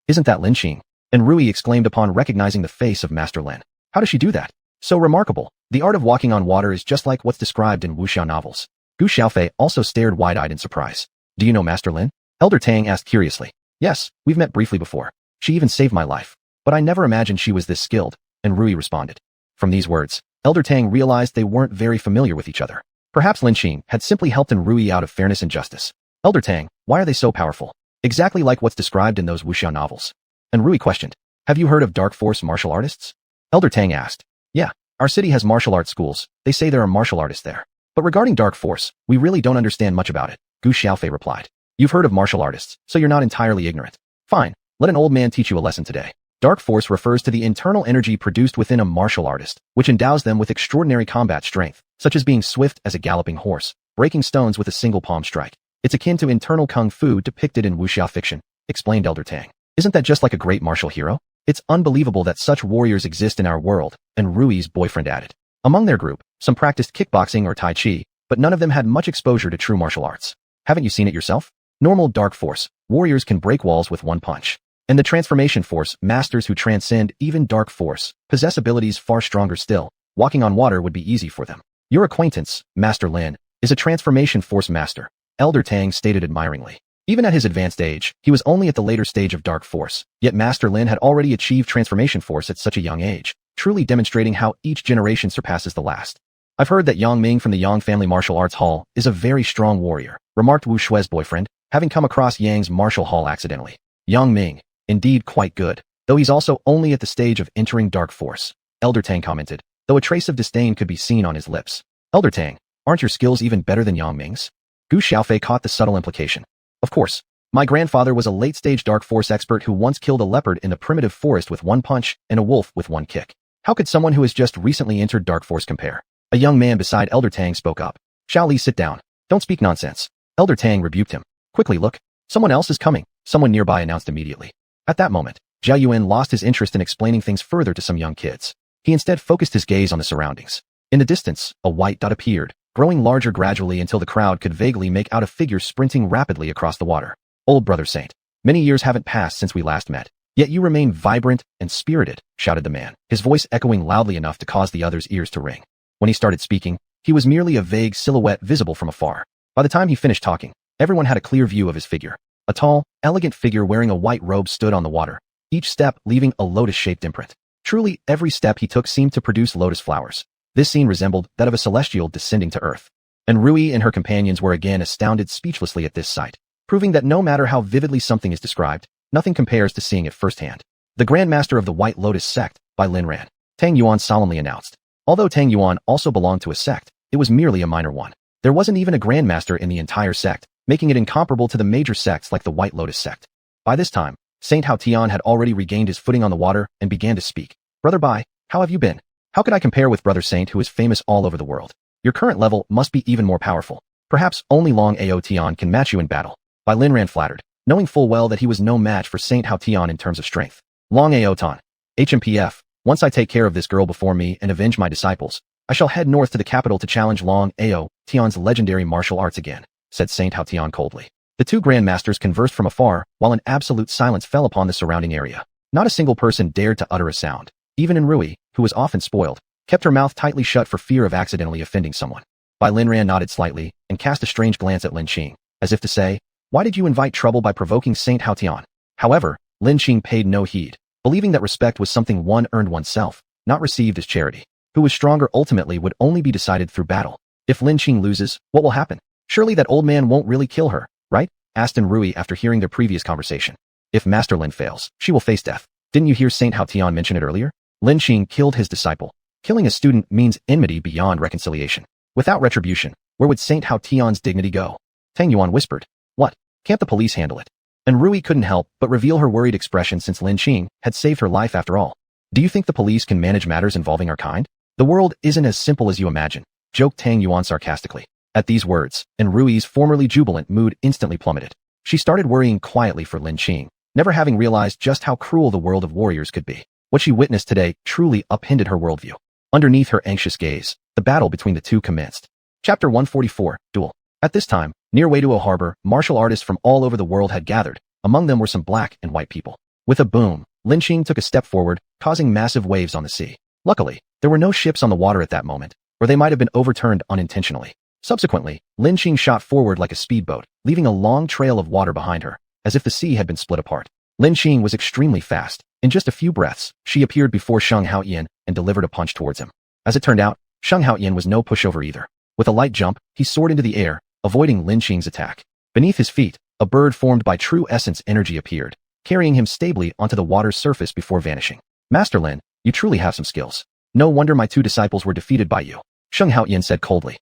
Isn't that Lin Qing? And Rui exclaimed upon recognizing the face of Master Lin. How does she do that? So remarkable. The art of walking on water is just like what's described in wuxiao novels. Gu Xiaofei also stared wide-eyed in surprise. Do you know Master Lin? Elder Tang asked curiously. Yes, we've met briefly before. She even saved my life. But I never imagined she was this skilled, and Rui responded. From these words, Elder Tang realized they weren't very familiar with each other. Perhaps Lin Qing had simply helped Rui out of fairness and justice. Elder Tang, why are they so powerful? Exactly like what's described in those wuxiao novels. And Rui questioned, have you heard of dark force martial artists? Elder Tang asked. Yeah, our city has martial arts schools. They say there are martial artists there. But regarding dark force, we really don't understand much about it, Gu Xiaofei replied. You've heard of martial artists, so you're not entirely ignorant. Fine, let an old man teach you a lesson today. Dark force refers to the internal energy produced within a martial artist, which endows them with extraordinary combat strength, such as being swift as a galloping horse, breaking stones with a single palm strike. It's akin to internal kung fu depicted in wuxiao fiction, explained Elder Tang. Isn't that just like a great martial hero? It's unbelievable that such warriors exist in our world, and Rui's boyfriend added. Among their group, some practiced kickboxing or tai chi, but none of them had much exposure to true martial arts. Haven't you seen it yourself? Normal dark force warriors can break walls with one punch. And the transformation force masters who transcend even dark force possess abilities far stronger still. Walking on water would be easy for them. Your acquaintance, Master Lin, is a transformation force master, Elder Tang stated admiringly. Even at his advanced age, he was only at the later stage of dark force, yet Master Lin had already achieved transformation force at such a young age, truly demonstrating how each generation surpasses the last. I've heard that Yang Ming from the Jiang Family Martial Arts Hall is a very strong warrior, remarked Wu Shui's boyfriend, having come across Yang's martial hall accidentally. Yang Ming, indeed quite good, though he's also only at the stage of entering dark force, Elder Tang commented, though a trace of disdain could be seen on his lips. Elder Tang, aren't your skills even better than Yang Ming's? Gu Xiaofei caught the subtle implication. Of course, my grandfather was a late-stage dark force expert who once killed a leopard in the primitive forest with one punch and a wolf with one kick. How could someone who has just recently entered dark force compare? A young man beside Elder Tang spoke up. Xiao Li, sit down. Don't speak nonsense. Elder Tang rebuked him. Quickly look. Someone else is coming, someone nearby announced immediately. At that moment, Jia Yuan lost his interest in explaining things further to some young kids. He instead focused his gaze on the surroundings. In the distance, a white dot appeared, growing larger gradually until the crowd could vaguely make out a figure sprinting rapidly across the water. Old brother Saint, many years haven't passed since we last met, yet you remain vibrant and spirited, shouted the man, his voice echoing loudly enough to cause the others' ears to ring. When he started speaking, he was merely a vague silhouette visible from afar. By the time he finished talking, everyone had a clear view of his figure. A tall, elegant figure wearing a white robe stood on the water, each step leaving a lotus-shaped imprint. Truly, every step he took seemed to produce lotus flowers. This scene resembled that of a celestial descending to earth. And Rui and her companions were again astounded speechlessly at this sight, proving that no matter how vividly something is described, nothing compares to seeing it firsthand. The Grand Master of the White Lotus Sect, by Lin Ran, Tang Yuan solemnly announced. Although Tang Yuan also belonged to a sect, it was merely a minor one. There wasn't even a Grand Master in the entire sect, making it incomparable to the major sects like the White Lotus sect. By this time, Saint Hao Tian had already regained his footing on the water and began to speak. Brother Bai, how have you been? How could I compare with Brother Saint who is famous all over the world? Your current level must be even more powerful. Perhaps only Long Ao Tian can match you in battle. Bai Lin Ran flattered, knowing full well that he was no match for Saint Hao Tian in terms of strength. Long Ao Tan. HMPF, once I take care of this girl before me and avenge my disciples, I shall head north to the capital to challenge Long Ao Tian's legendary martial arts again, said Saint Hao Tian coldly. The two grandmasters conversed from afar, while an absolute silence fell upon the surrounding area. Not a single person dared to utter a sound. Even Rui, who was often spoiled, kept her mouth tightly shut for fear of accidentally offending someone. Bai Lin Ran nodded slightly and cast a strange glance at Lin Qing, as if to say, why did you invite trouble by provoking Saint Hao Tian? However, Lin Qing paid no heed, believing that respect was something one earned oneself, not received as charity. Who was stronger ultimately would only be decided through battle. If Lin Qing loses, what will happen? Surely that old man won't really kill her, right? Asked Rui after hearing their previous conversation. If Master Lin fails, she will face death. Didn't you hear Saint Hao Tian mention it earlier? Lin Qing killed his disciple. Killing a student means enmity beyond reconciliation. Without retribution, where would Saint Hao Tian's dignity go? Tang Yuan whispered. What? Can't the police handle it? And Rui couldn't help but reveal her worried expression since Lin Qing had saved her life after all. Do you think the police can manage matters involving our kind? The world isn't as simple as you imagine, joked Tang Yuan sarcastically. At these words, and Rui's formerly jubilant mood instantly plummeted. She started worrying quietly for Lin Qing, never having realized just how cruel the world of warriors could be. What she witnessed today truly upended her worldview. Underneath her anxious gaze, the battle between the two commenced. Chapter 144, Duel. At this time, near Weidao Harbor, martial artists from all over the world had gathered. Among them were some black and white people. With a boom, Lin Qing took a step forward, causing massive waves on the sea. Luckily, there were no ships on the water at that moment, or they might have been overturned unintentionally. Subsequently, Lin Qing shot forward like a speedboat, leaving a long trail of water behind her, as if the sea had been split apart. Lin Qing was extremely fast. In just a few breaths, she appeared before Sheng Haoyan and delivered a punch towards him. As it turned out, Sheng Haoyan was no pushover either. With a light jump, he soared into the air, avoiding Lin Qing's attack. Beneath his feet, a bird formed by true essence energy appeared, carrying him stably onto the water's surface before vanishing. Master Lin, you truly have some skills. No wonder my two disciples were defeated by you, Sheng Haoyan said coldly.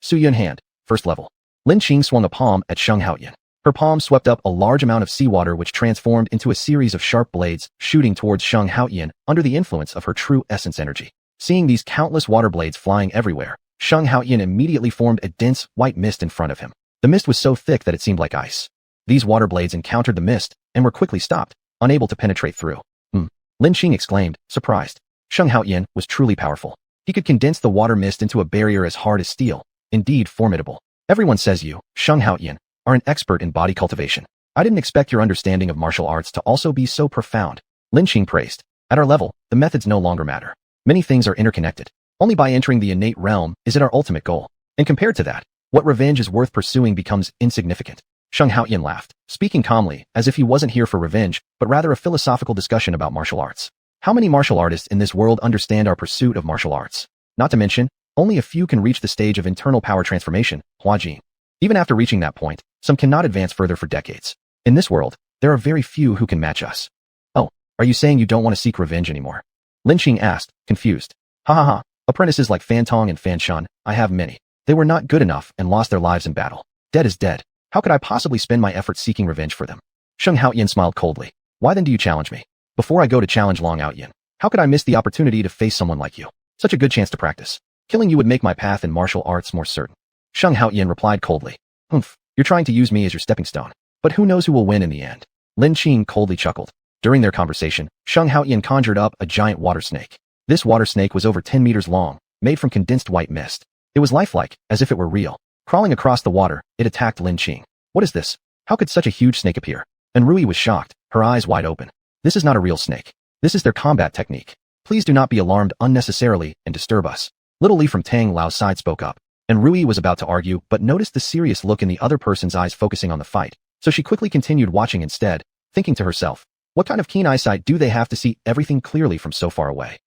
Suyun hand, first level. Lin Qing swung a palm at Sheng Haoyan. Her palm swept up a large amount of seawater which transformed into a series of sharp blades shooting towards Sheng Haoyan under the influence of her true essence energy. Seeing these countless water blades flying everywhere, Sheng Haoyan immediately formed a dense, white mist in front of him. The mist was so thick that it seemed like ice. These water blades encountered the mist and were quickly stopped, unable to penetrate through. Lin Qing exclaimed, surprised. Sheng Haoyan was truly powerful. He could condense the water mist into a barrier as hard as steel, indeed formidable. Everyone says you, Sheng Haoyan, are an expert in body cultivation. I didn't expect your understanding of martial arts to also be so profound. Lin Qing praised. At our level, the methods no longer matter. Many things are interconnected. Only by entering the innate realm is it our ultimate goal. And compared to that, what revenge is worth pursuing becomes insignificant. Sheng Haoyan laughed, speaking calmly, as if he wasn't here for revenge, but rather a philosophical discussion about martial arts. How many martial artists in this world understand our pursuit of martial arts? Not to mention, only a few can reach the stage of internal power transformation, Huajin. Even after reaching that point, some cannot advance further for decades. In this world, there are very few who can match us. Oh, are you saying you don't want to seek revenge anymore? Lin Qing asked, confused. Ha ha ha, apprentices like Fan Tong and Fan Shan, I have many. They were not good enough and lost their lives in battle. Dead is dead. How could I possibly spend my efforts seeking revenge for them? Sheng Haoyan smiled coldly. Why then do you challenge me? Before I go to challenge Long Haoyan, how could I miss the opportunity to face someone like you? Such a good chance to practice. Killing you would make my path in martial arts more certain. Sheng Haoyan replied coldly. Humph, you're trying to use me as your stepping stone. But who knows who will win in the end? Lin Qing coldly chuckled. During their conversation, Sheng Haoyan conjured up a giant water snake. This water snake was over 10 meters long, made from condensed white mist. It was lifelike, as if it were real. Crawling across the water, it attacked Lin Qing. What is this? How could such a huge snake appear? And Rui was shocked, her eyes wide open. This is not a real snake. This is their combat technique. Please do not be alarmed unnecessarily and disturb us. Little Li from Tang Lao's side spoke up, and Rui was about to argue but noticed the serious look in the other person's eyes focusing on the fight, so she quickly continued watching instead, thinking to herself, what kind of keen eyesight do they have to see everything clearly from so far away?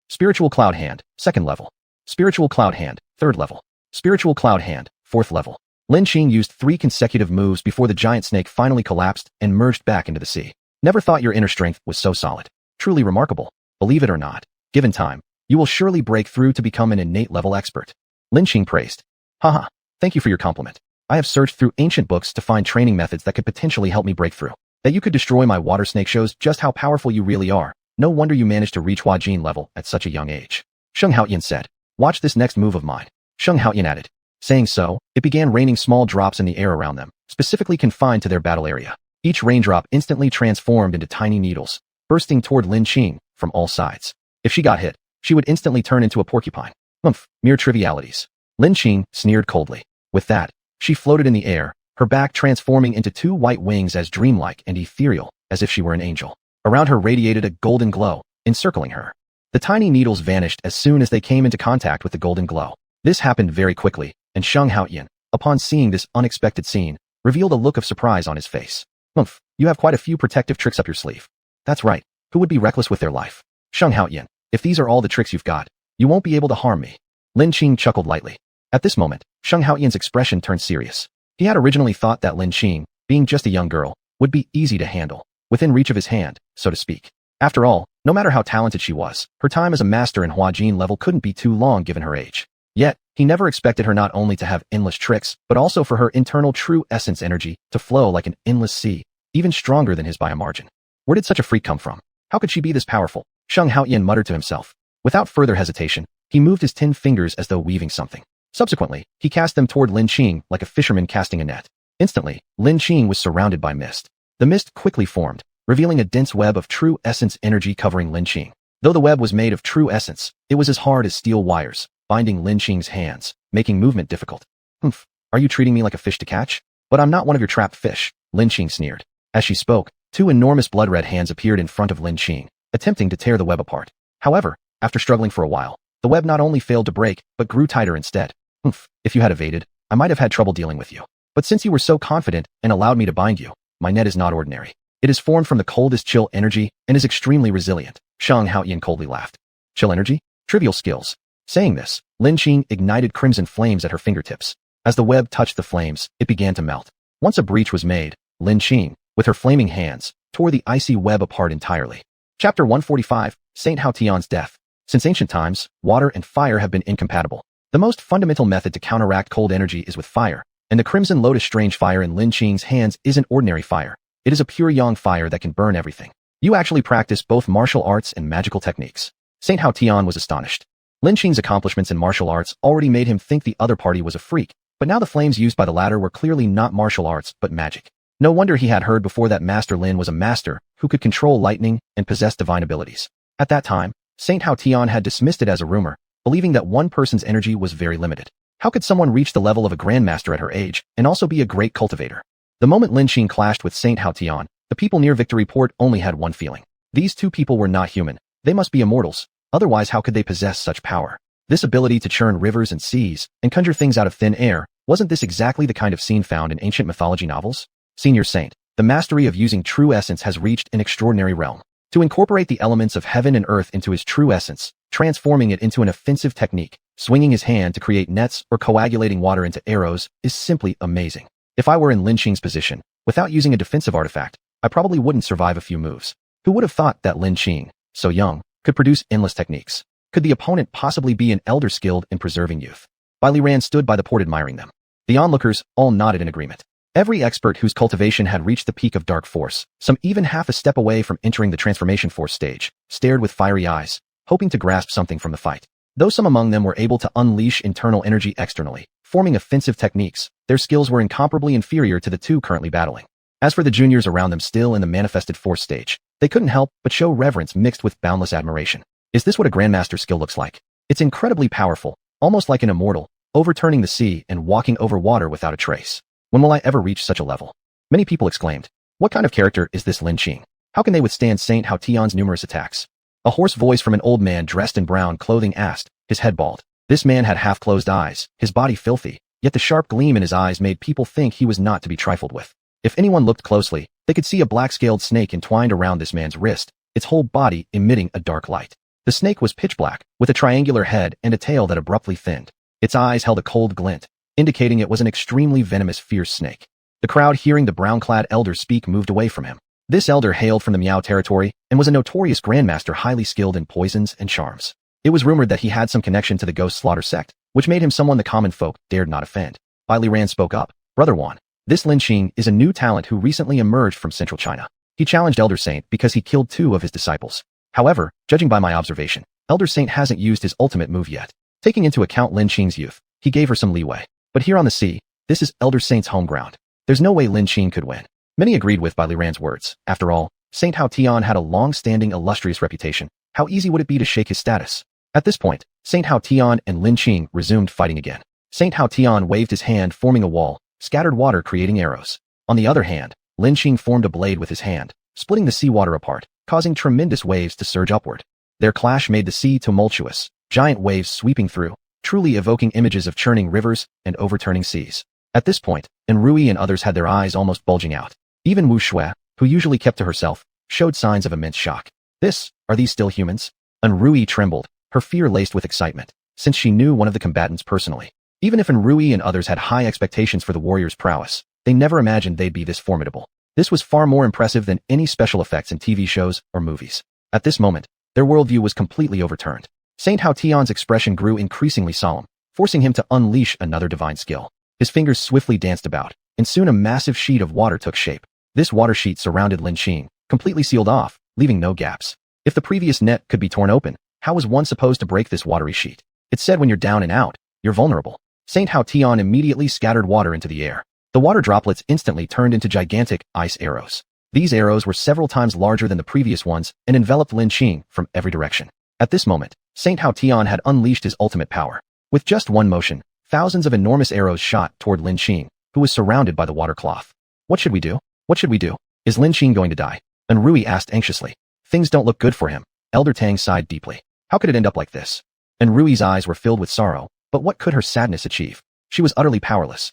Spiritual Cloud Hand, 2nd level. Spiritual Cloud Hand, 3rd level. Spiritual Cloud Hand, 4th level. Lin Qing used 3 consecutive moves before the giant snake finally collapsed and merged back into the sea. Never thought your inner strength was so solid. Truly remarkable. Believe it or not, given time, you will surely break through to become an innate level expert. Lin Qing praised. Haha, thank you for your compliment. I have searched through ancient books to find training methods that could potentially help me break through. That you could destroy my water snake shows just how powerful you really are. No wonder you managed to reach Huajin level at such a young age. Sheng Haoyan said. Watch this next move of mine. Sheng Haoyan added. Saying so, it began raining small drops in the air around them, specifically confined to their battle area. Each raindrop instantly transformed into tiny needles, bursting toward Lin Qing from all sides. If she got hit, she would instantly turn into a porcupine. Humph, mere trivialities. Lin Qing sneered coldly. With that, she floated in the air, her back transforming into 2 white wings as dreamlike and ethereal, as if she were an angel. Around her radiated a golden glow, encircling her. The tiny needles vanished as soon as they came into contact with the golden glow. This happened very quickly, and Sheng Haoyan, upon seeing this unexpected scene, revealed a look of surprise on his face. Humph, you have quite a few protective tricks up your sleeve. That's right, who would be reckless with their life? Sheng Haoyan, if these are all the tricks you've got, you won't be able to harm me. Lin Qing chuckled lightly. At this moment, Sheng Haoyan's expression turned serious. He had originally thought that Lin Qing, being just a young girl, would be easy to handle, within reach of his hand, so to speak. After all, no matter how talented she was, her time as a master in Huajin level couldn't be too long given her age. Yet, he never expected her not only to have endless tricks, but also for her internal true essence energy to flow like an endless sea, even stronger than his by a margin. Where did such a freak come from? How could she be this powerful? Sheng Haoyan muttered to himself. Without further hesitation, he moved his 10 fingers as though weaving something. Subsequently, he cast them toward Lin Qing like a fisherman casting a net. Instantly, Lin Qing was surrounded by mist. The mist quickly formed, revealing a dense web of true essence energy covering Lin Qing. Though the web was made of true essence, it was as hard as steel wires, binding Lin Qing's hands, making movement difficult. Humph, are you treating me like a fish to catch? But I'm not one of your trapped fish, Lin Qing sneered. As she spoke, 2 enormous blood-red hands appeared in front of Lin Qing, attempting to tear the web apart. However, after struggling for a while, the web not only failed to break, but grew tighter instead. Humph, if you had evaded, I might have had trouble dealing with you. But since you were so confident and allowed me to bind you, my net is not ordinary. It is formed from the coldest chill energy and is extremely resilient. Sheng Haoyan coldly laughed. Chill energy? Trivial skills. Saying this, Lin Qing ignited crimson flames at her fingertips. As the web touched the flames, it began to melt. Once a breach was made, Lin Qing, with her flaming hands, tore the icy web apart entirely. Chapter 145, Saint Hao Tian's Death. Since ancient times, water and fire have been incompatible. The most fundamental method to counteract cold energy is with fire, and the Crimson Lotus strange fire in Lin Qing's hands isn't ordinary fire. It is a pure yang fire that can burn everything. You actually practice both martial arts and magical techniques. Saint Hao Tian was astonished. Lin Qing's accomplishments in martial arts already made him think the other party was a freak, but now the flames used by the latter were clearly not martial arts but magic. No wonder he had heard before that Master Lin was a master who could control lightning and possess divine abilities. At that time, Saint Hao Tian had dismissed it as a rumor, believing that one person's energy was very limited. How could someone reach the level of a grandmaster at her age and also be a great cultivator? The moment Lin Qing clashed with Saint Hao Tian, the people near Victory Port only had one feeling. These two people were not human. They must be immortals. Otherwise, how could they possess such power? This ability to churn rivers and seas and conjure things out of thin air, wasn't this exactly the kind of scene found in ancient mythology novels? Senior Saint, the mastery of using true essence has reached an extraordinary realm. To incorporate the elements of heaven and earth into his true essence, transforming it into an offensive technique, swinging his hand to create nets or coagulating water into arrows, is simply amazing. If I were in Lin Qing's position, without using a defensive artifact, I probably wouldn't survive a few moves. Who would have thought that Lin Qing, so young, could produce endless techniques? Could the opponent possibly be an elder skilled in preserving youth? Li Ran stood by the port admiring them. The onlookers all nodded in agreement. Every expert whose cultivation had reached the peak of dark force, some even half a step away from entering the transformation force stage, stared with fiery eyes, hoping to grasp something from the fight. Though some among them were able to unleash internal energy externally, forming offensive techniques, their skills were incomparably inferior to the two currently battling. As for the juniors around them still in the manifested force stage, they couldn't help but show reverence mixed with boundless admiration. Is this what a grandmaster skill looks like? It's incredibly powerful, almost like an immortal, overturning the sea and walking over water without a trace. When will I ever reach such a level? Many people exclaimed. What kind of character is this Lin Qing? How can they withstand Saint Hao Tian's numerous attacks? A hoarse voice from an old man dressed in brown clothing asked, his head bald. This man had half-closed eyes, his body filthy, yet the sharp gleam in his eyes made people think he was not to be trifled with. If anyone looked closely, they could see a black-scaled snake entwined around this man's wrist, its whole body emitting a dark light. The snake was pitch black, with a triangular head and a tail that abruptly thinned. Its eyes held a cold glint, indicating it was an extremely venomous, fierce snake. The crowd, hearing the brown-clad elder speak, moved away from him. This elder hailed from the Miao territory and was a notorious grandmaster highly skilled in poisons and charms. It was rumored that he had some connection to the Ghost Slaughter sect, which made him someone the common folk dared not offend. Li Ran spoke up. Brother Wan, this Lin Qing is a new talent who recently emerged from central China. He challenged Elder Saint because he killed 2 of his disciples. However, judging by my observation, Elder Saint hasn't used his ultimate move yet. Taking into account Lin Qing's youth, he gave her some leeway. But here on the sea, this is Elder Saint's home ground. There's no way Lin Qing could win. Many agreed with Li Ran's words. After all, Saint Hao Tian had a long-standing illustrious reputation. How easy would it be to shake his status? At this point, Saint Hao Tian and Lin Qing resumed fighting again. Saint Hao Tian waved his hand, forming a wall, scattered water creating arrows. On the other hand, Lin Qing formed a blade with his hand, splitting the seawater apart, causing tremendous waves to surge upward. Their clash made the sea tumultuous, giant waves sweeping through, truly evoking images of churning rivers and overturning seas. At this point, Enrui and others had their eyes almost bulging out. Even Wu Shui, who usually kept to herself, showed signs of immense shock. Are these still humans? Enrui trembled, her fear laced with excitement, since she knew one of the combatants personally. Even if Enrui and others had high expectations for the warrior's prowess, they never imagined they'd be this formidable. This was far more impressive than any special effects in TV shows or movies. At this moment, their worldview was completely overturned. Saint Hao Tian's expression grew increasingly solemn, forcing him to unleash another divine skill. His fingers swiftly danced about, and soon a massive sheet of water took shape. This water sheet surrounded Lin Qing, completely sealed off, leaving no gaps. If the previous net could be torn open, how was one supposed to break this watery sheet? It said when you're down and out, you're vulnerable. Saint Hao Tian immediately scattered water into the air. The water droplets instantly turned into gigantic ice arrows. These arrows were several times larger than the previous ones and enveloped Lin Qing from every direction. At this moment, Saint Hao Tian had unleashed his ultimate power. With just one motion, thousands of enormous arrows shot toward Lin Qing, who was surrounded by the water cloth. What should we do? What should we do? Is Lin Qing going to die? Enrui asked anxiously. Things don't look good for him. Elder Tang sighed deeply. How could it end up like this? Enrui's eyes were filled with sorrow, but what could her sadness achieve? She was utterly powerless.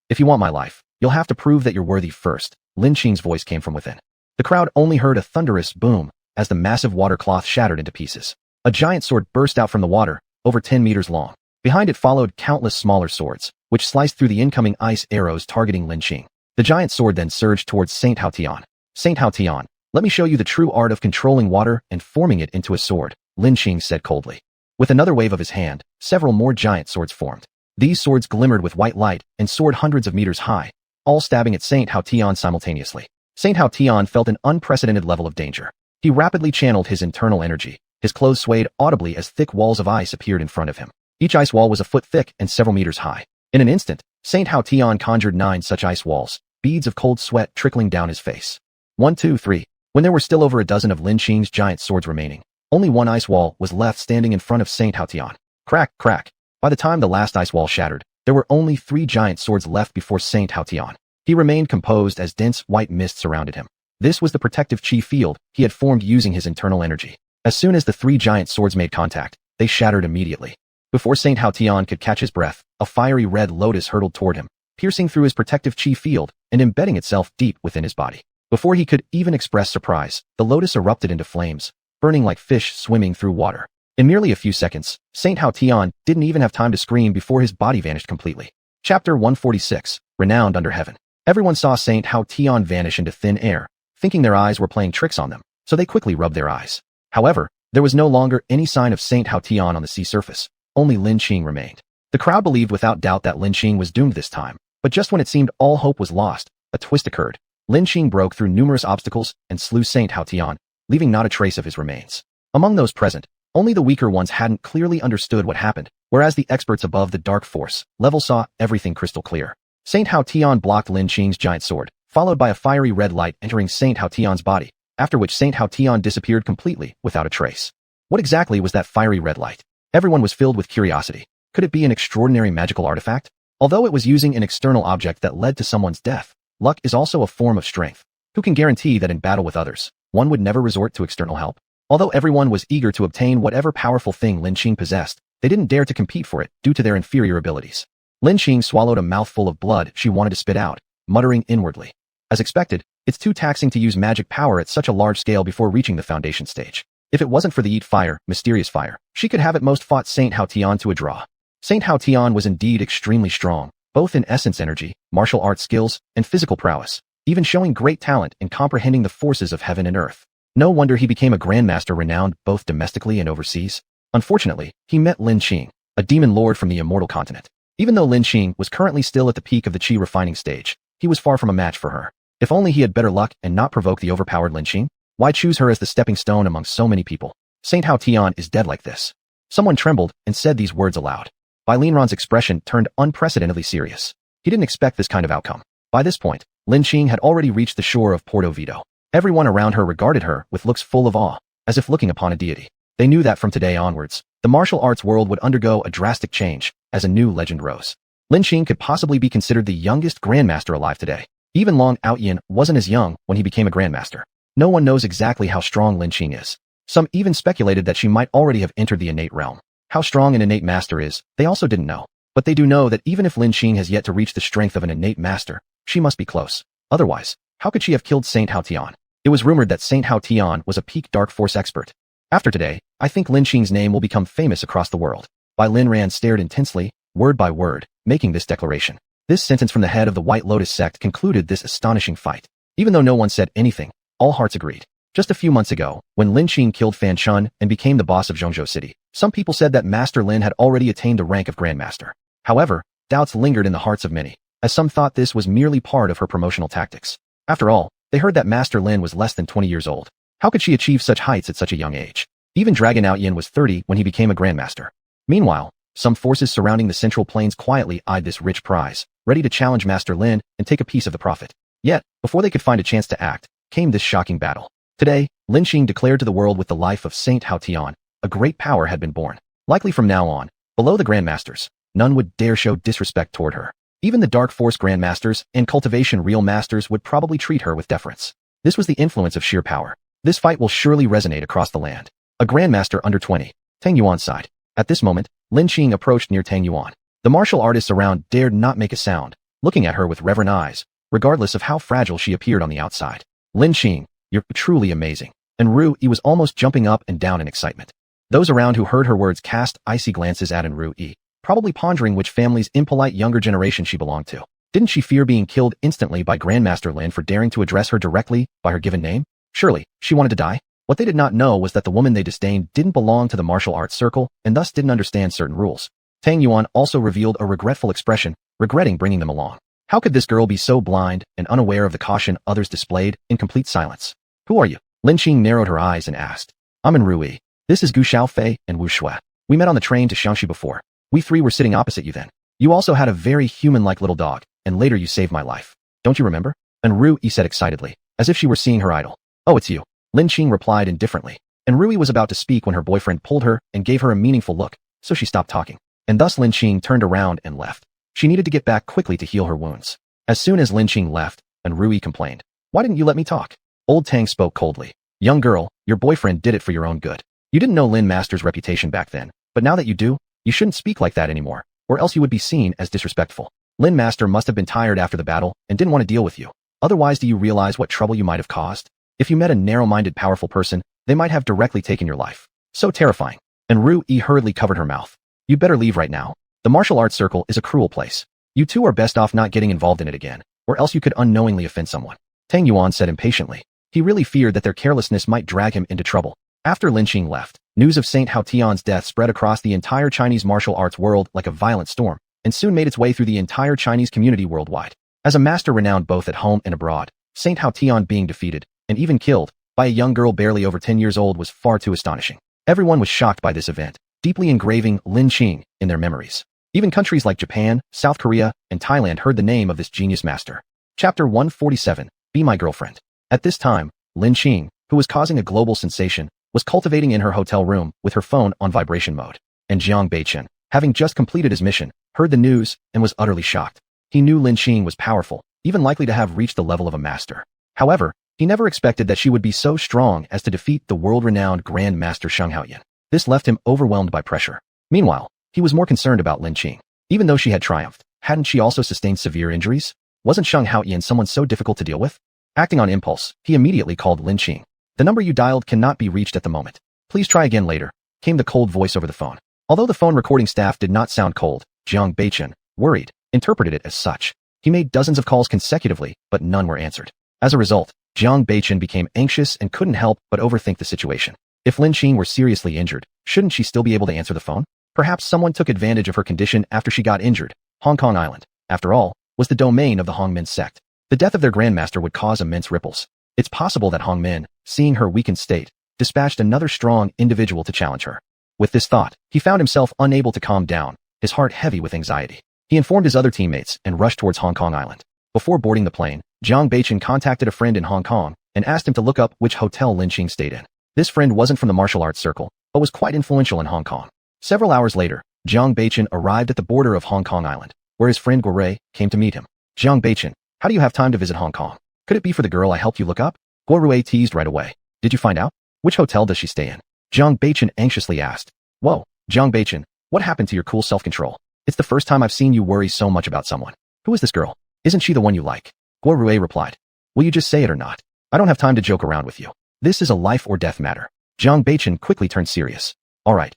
If you want my life, you'll have to prove that you're worthy first. Lin Qing's voice came from within. The crowd only heard a thunderous boom as the massive water cloth shattered into pieces. A giant sword burst out from the water, over 10 meters long. Behind it followed countless smaller swords, which sliced through the incoming ice arrows targeting Lin Qing. The giant sword then surged towards Saint Hao Tian. Saint Hao Tian, let me show you the true art of controlling water and forming it into a sword, Lin Qing said coldly. With another wave of his hand, several more giant swords formed. These swords glimmered with white light and soared hundreds of meters high, all stabbing at Saint Hao Tian simultaneously. Saint Hao Tian felt an unprecedented level of danger. He rapidly channeled his internal energy. His clothes swayed audibly as thick walls of ice appeared in front of him. Each ice wall was a foot thick and several meters high. In an instant, Saint Hao Tian conjured 9 such ice walls, beads of cold sweat trickling down his face. 1, 2, 3. When there were still over a dozen of Lin Qing's giant swords remaining, only one ice wall was left standing in front of Saint Hao Tian. Crack, crack. By the time the last ice wall shattered, there were only 3 giant swords left before Saint Haotian. He remained composed as dense white mist surrounded him. This was the protective chi field he had formed using his internal energy. As soon as the 3 giant swords made contact, they shattered immediately. Before Saint Haotian could catch his breath, a fiery red lotus hurtled toward him, piercing through his protective chi field and embedding itself deep within his body. Before he could even express surprise, the lotus erupted into flames, burning like fish swimming through water. In merely a few seconds, Saint Haotian didn't even have time to scream before his body vanished completely. Chapter 146, Renowned Under Heaven. Everyone saw Saint Haotian vanish into thin air, thinking their eyes were playing tricks on them, so they quickly rubbed their eyes. However, there was no longer any sign of Saint Haotian on the sea surface. Only Lin Qing remained. The crowd believed without doubt that Lin Qing was doomed this time, but just when it seemed all hope was lost, a twist occurred. Lin Qing broke through numerous obstacles and slew Saint Haotian, leaving not a trace of his remains. Among those present, only the weaker ones hadn't clearly understood what happened, whereas the experts above the dark force level saw everything crystal clear. Saint Haotian blocked Lin Qing's giant sword, followed by a fiery red light entering Saint Haotian's body, after which Saint Haotian disappeared completely without a trace. What exactly was that fiery red light? Everyone was filled with curiosity. Could it be an extraordinary magical artifact? Although it was using an external object that led to someone's death, luck is also a form of strength. Who can guarantee that in battle with others, one would never resort to external help? Although everyone was eager to obtain whatever powerful thing Lin Qing possessed, they didn't dare to compete for it due to their inferior abilities. Lin Qing swallowed a mouthful of blood she wanted to spit out, muttering inwardly. As expected, it's too taxing to use magic power at such a large scale before reaching the foundation stage. If it wasn't for the Eat Fire, mysterious fire, she could have at most fought Saint Haotian to a draw. Saint Haotian was indeed extremely strong, both in essence energy, martial arts skills, and physical prowess, even showing great talent in comprehending the forces of heaven and earth. No wonder he became a grandmaster renowned both domestically and overseas. Unfortunately, he met Lin Qing, a demon lord from the immortal continent. Even though Lin Qing was currently still at the peak of the chi refining stage, he was far from a match for her. If only he had better luck and not provoke the overpowered Lin Qing. Why choose her as the stepping stone among so many people? Saint Haotian is dead like this. Someone trembled and said these words aloud. Bai Linran's expression turned unprecedentedly serious. He didn't expect this kind of outcome. By this point, Lin Qing had already reached the shore of Porto Vito. Everyone around her regarded her with looks full of awe, as if looking upon a deity. They knew that from today onwards, the martial arts world would undergo a drastic change, as a new legend rose. Lin Qing could possibly be considered the youngest grandmaster alive today. Even Long Outyin wasn't as young when he became a grandmaster. No one knows exactly how strong Lin Qing is. Some even speculated that she might already have entered the innate realm. How strong an innate master is, they also didn't know. But they do know that even if Lin Qing has yet to reach the strength of an innate master, she must be close. Otherwise, how could she have killed Saint Haotian? It was rumored that Saint Haotian was a peak dark force expert. After today, I think Lin Qing's name will become famous across the world. Bai Linran stared intensely, word by word, making this declaration. This sentence from the head of the White Lotus sect concluded this astonishing fight. Even though no one said anything, all hearts agreed. Just a few months ago, when Lin Qing killed Fan Chun and became the boss of Zhongzhou City, some people said that Master Lin had already attained the rank of Grandmaster. However, doubts lingered in the hearts of many, as some thought this was merely part of her promotional tactics. After all, they heard that Master Lin was less than 20 years old. How could she achieve such heights at such a young age? Even Dragon Outyin was 30 when he became a Grandmaster. Meanwhile, some forces surrounding the Central Plains quietly eyed this rich prize, ready to challenge Master Lin and take a piece of the profit. Yet, before they could find a chance to act, came this shocking battle. Today, Lin Qing declared to the world with the life of Saint Haotian, a great power had been born. Likely from now on, below the Grandmasters, none would dare show disrespect toward her. Even the Dark Force Grandmasters and Cultivation Real Masters would probably treat her with deference. This was the influence of sheer power. This fight will surely resonate across the land. A Grandmaster under 20, Tang Yuan sighed. At this moment, Lin Qing approached near Tang Yuan. The martial artists around dared not make a sound, looking at her with reverent eyes, regardless of how fragile she appeared on the outside. Lin Qing, you're truly amazing. And Ru Yi was almost jumping up and down in excitement. Those around who heard her words cast icy glances at Ru Yi, probably pondering which family's impolite younger generation she belonged to. Didn't she fear being killed instantly by Grandmaster Lin for daring to address her directly by her given name? Surely, she wanted to die? What they did not know was that the woman they disdained didn't belong to the martial arts circle and thus didn't understand certain rules. Tang Yuan also revealed a regretful expression, regretting bringing them along. How could this girl be so blind and unaware of the caution others displayed in complete silence? Who are you? Lin Qing narrowed her eyes and asked. I'm Ru Yi. This is Gu Xiaofei and Wu Shui. We met on the train to Shaanxi before. We three were sitting opposite you then. You also had a very human-like little dog, and later you saved my life. Don't you remember? And Ru Yi said excitedly, as if she were seeing her idol. Oh, it's you. Lin Qing replied indifferently. And Ru Yi was about to speak when her boyfriend pulled her and gave her a meaningful look, so she stopped talking. and thus Lin Qing turned around and left. She needed to get back quickly to heal her wounds. As soon as Lin Qing left, and Rui complained, "Why didn't you let me talk?" Old Tang spoke coldly. "Young girl, your boyfriend did it for your own good. You didn't know Lin Master's reputation back then, but now that you do, you shouldn't speak like that anymore, or else you would be seen as disrespectful. Lin Master must have been tired after the battle and didn't want to deal with you. Otherwise, do you realize what trouble you might have caused? If you met a narrow-minded powerful person, they might have directly taken your life. So terrifying." And Rui hurriedly covered her mouth. "You better leave right now. The martial arts circle is a cruel place. You two are best off not getting involved in it again, or else you could unknowingly offend someone." Tang Yuan said impatiently. He really feared that their carelessness might drag him into trouble. After Lin Qing left, news of Saint Hao Tian's death spread across the entire Chinese martial arts world like a violent storm, and soon made its way through the entire Chinese community worldwide. As a master renowned both at home and abroad, Saint Hao Tian being defeated, and even killed, by a young girl barely over 10 years old was far too astonishing. Everyone was shocked by this event, deeply engraving Lin Qing in their memories. Even countries like Japan, South Korea, and Thailand heard the name of this genius master. Chapter 147, Be My Girlfriend. At this time, Lin Qing, who was causing a global sensation, was cultivating in her hotel room with her phone on vibration mode. And Jiang Beichen, having just completed his mission, heard the news and was utterly shocked. He knew Lin Qing was powerful, even likely to have reached the level of a master. However, he never expected that she would be so strong as to defeat the world-renowned Grand Master Sheng Haoyan. This left him overwhelmed by pressure. Meanwhile, he was more concerned about Lin Qing. Even though she had triumphed, hadn't she also sustained severe injuries? Wasn't Sheng Haoyan someone so difficult to deal with? Acting on impulse, he immediately called Lin Qing. "The number you dialed cannot be reached at the moment. Please try again later," came the cold voice over the phone. Although the phone recording staff did not sound cold, Jiang Beichen, worried, interpreted it as such. He made dozens of calls consecutively, but none were answered. As a result, Jiang Beichen became anxious and couldn't help but overthink the situation. If Lin Qing were seriously injured, shouldn't she still be able to answer the phone? Perhaps someone took advantage of her condition after she got injured. Hong Kong Island, after all, was the domain of the Hongmen sect. The death of their grandmaster would cause immense ripples. It's possible that Hongmen, seeing her weakened state, dispatched another strong individual to challenge her. With this thought, he found himself unable to calm down, his heart heavy with anxiety. He informed his other teammates and rushed towards Hong Kong Island. Before boarding the plane, Jiang Beichen contacted a friend in Hong Kong and asked him to look up which hotel Lin Qing stayed in. This friend wasn't from the martial arts circle, but was quite influential in Hong Kong. Several hours later, Jiang Beichen arrived at the border of Hong Kong Island, where his friend Guo came to meet him. "Jiang Beichen, how do you have time to visit Hong Kong? Could it be for the girl I helped you look up?" Guo teased right away. "Did you find out? Which hotel does she stay in?" Jiang Beichen anxiously asked. "Whoa, Jiang Beichen, what happened to your cool self-control? It's the first time I've seen you worry so much about someone. Who is this girl? Isn't she the one you like?" Guo replied. "Will you just say it or not? I don't have time to joke around with you. This is a life or death matter." Jiang Beichen quickly turned serious. All right.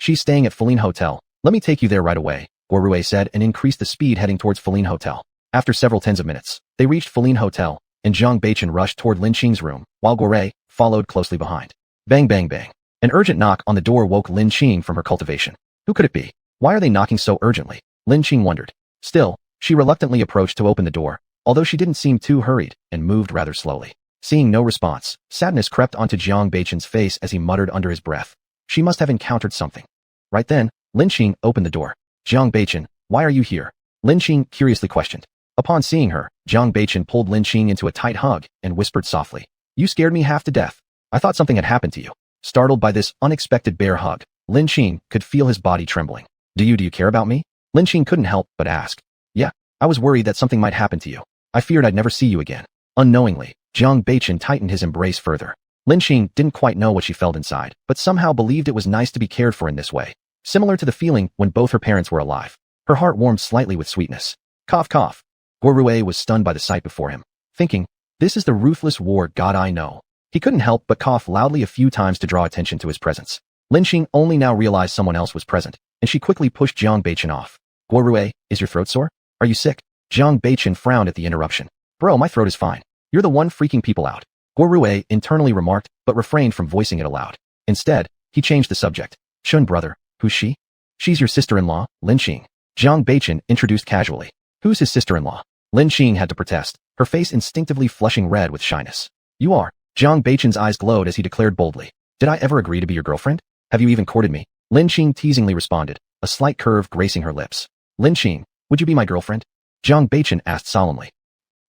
She's staying at Feline Hotel. Let me take you there right away," Guo said and increased the speed heading towards Feline Hotel. After several tens of minutes, they reached Feline Hotel, and Jiang Beichen rushed toward Lin Qing's room, while Guo followed closely behind. Bang bang bang. An urgent knock on the door woke Lin Qing from her cultivation. Who could it be? Why are they knocking so urgently? Lin Qing wondered. Still, she reluctantly approached to open the door, although she didn't seem too hurried and moved rather slowly. Seeing no response, sadness crept onto Jiang Beichen's face as he muttered under his breath. She must have encountered something. Right then, Lin Qing opened the door. "Jiang Beichen, why are you here?" Lin Qing curiously questioned. Upon seeing her, Jiang Beichen pulled Lin Qing into a tight hug and whispered softly. "You scared me half to death. I thought something had happened to you." Startled by this unexpected bear hug, Lin Qing could feel his body trembling. Do you care about me?" Lin Qing couldn't help but ask. "Yeah, I was worried that something might happen to you. I feared I'd never see you again." Unknowingly, Jiang Beichen tightened his embrace further. Lin Qing didn't quite know what she felt inside, but somehow believed it was nice to be cared for in this way. Similar to the feeling when both her parents were alive. Her heart warmed slightly with sweetness. Cough cough. Guo was stunned by the sight before him, thinking, "This is the ruthless war god I know." He couldn't help but cough loudly a few times to draw attention to his presence. Lin Qing only now realized someone else was present, and she quickly pushed Jiang Beichen off. "Guo, is your throat sore? Are you sick?" Jiang Beichen frowned at the interruption. "Bro, my throat is fine. You're the one freaking people out," Guo internally remarked, but refrained from voicing it aloud. Instead, he changed the subject. "Shun brother, who's she?" "She's your sister-in-law, Lin Qing." Jiang Beichen introduced casually. "Who's his sister-in-law?" Lin Qing had to protest, her face instinctively flushing red with shyness. "You are." Jiang Beichen's eyes glowed as he declared boldly. "Did I ever agree to be your girlfriend? Have you even courted me?" Lin Qing teasingly responded, a slight curve gracing her lips. "Lin Qing, would you be my girlfriend?" Jiang Beichen asked solemnly.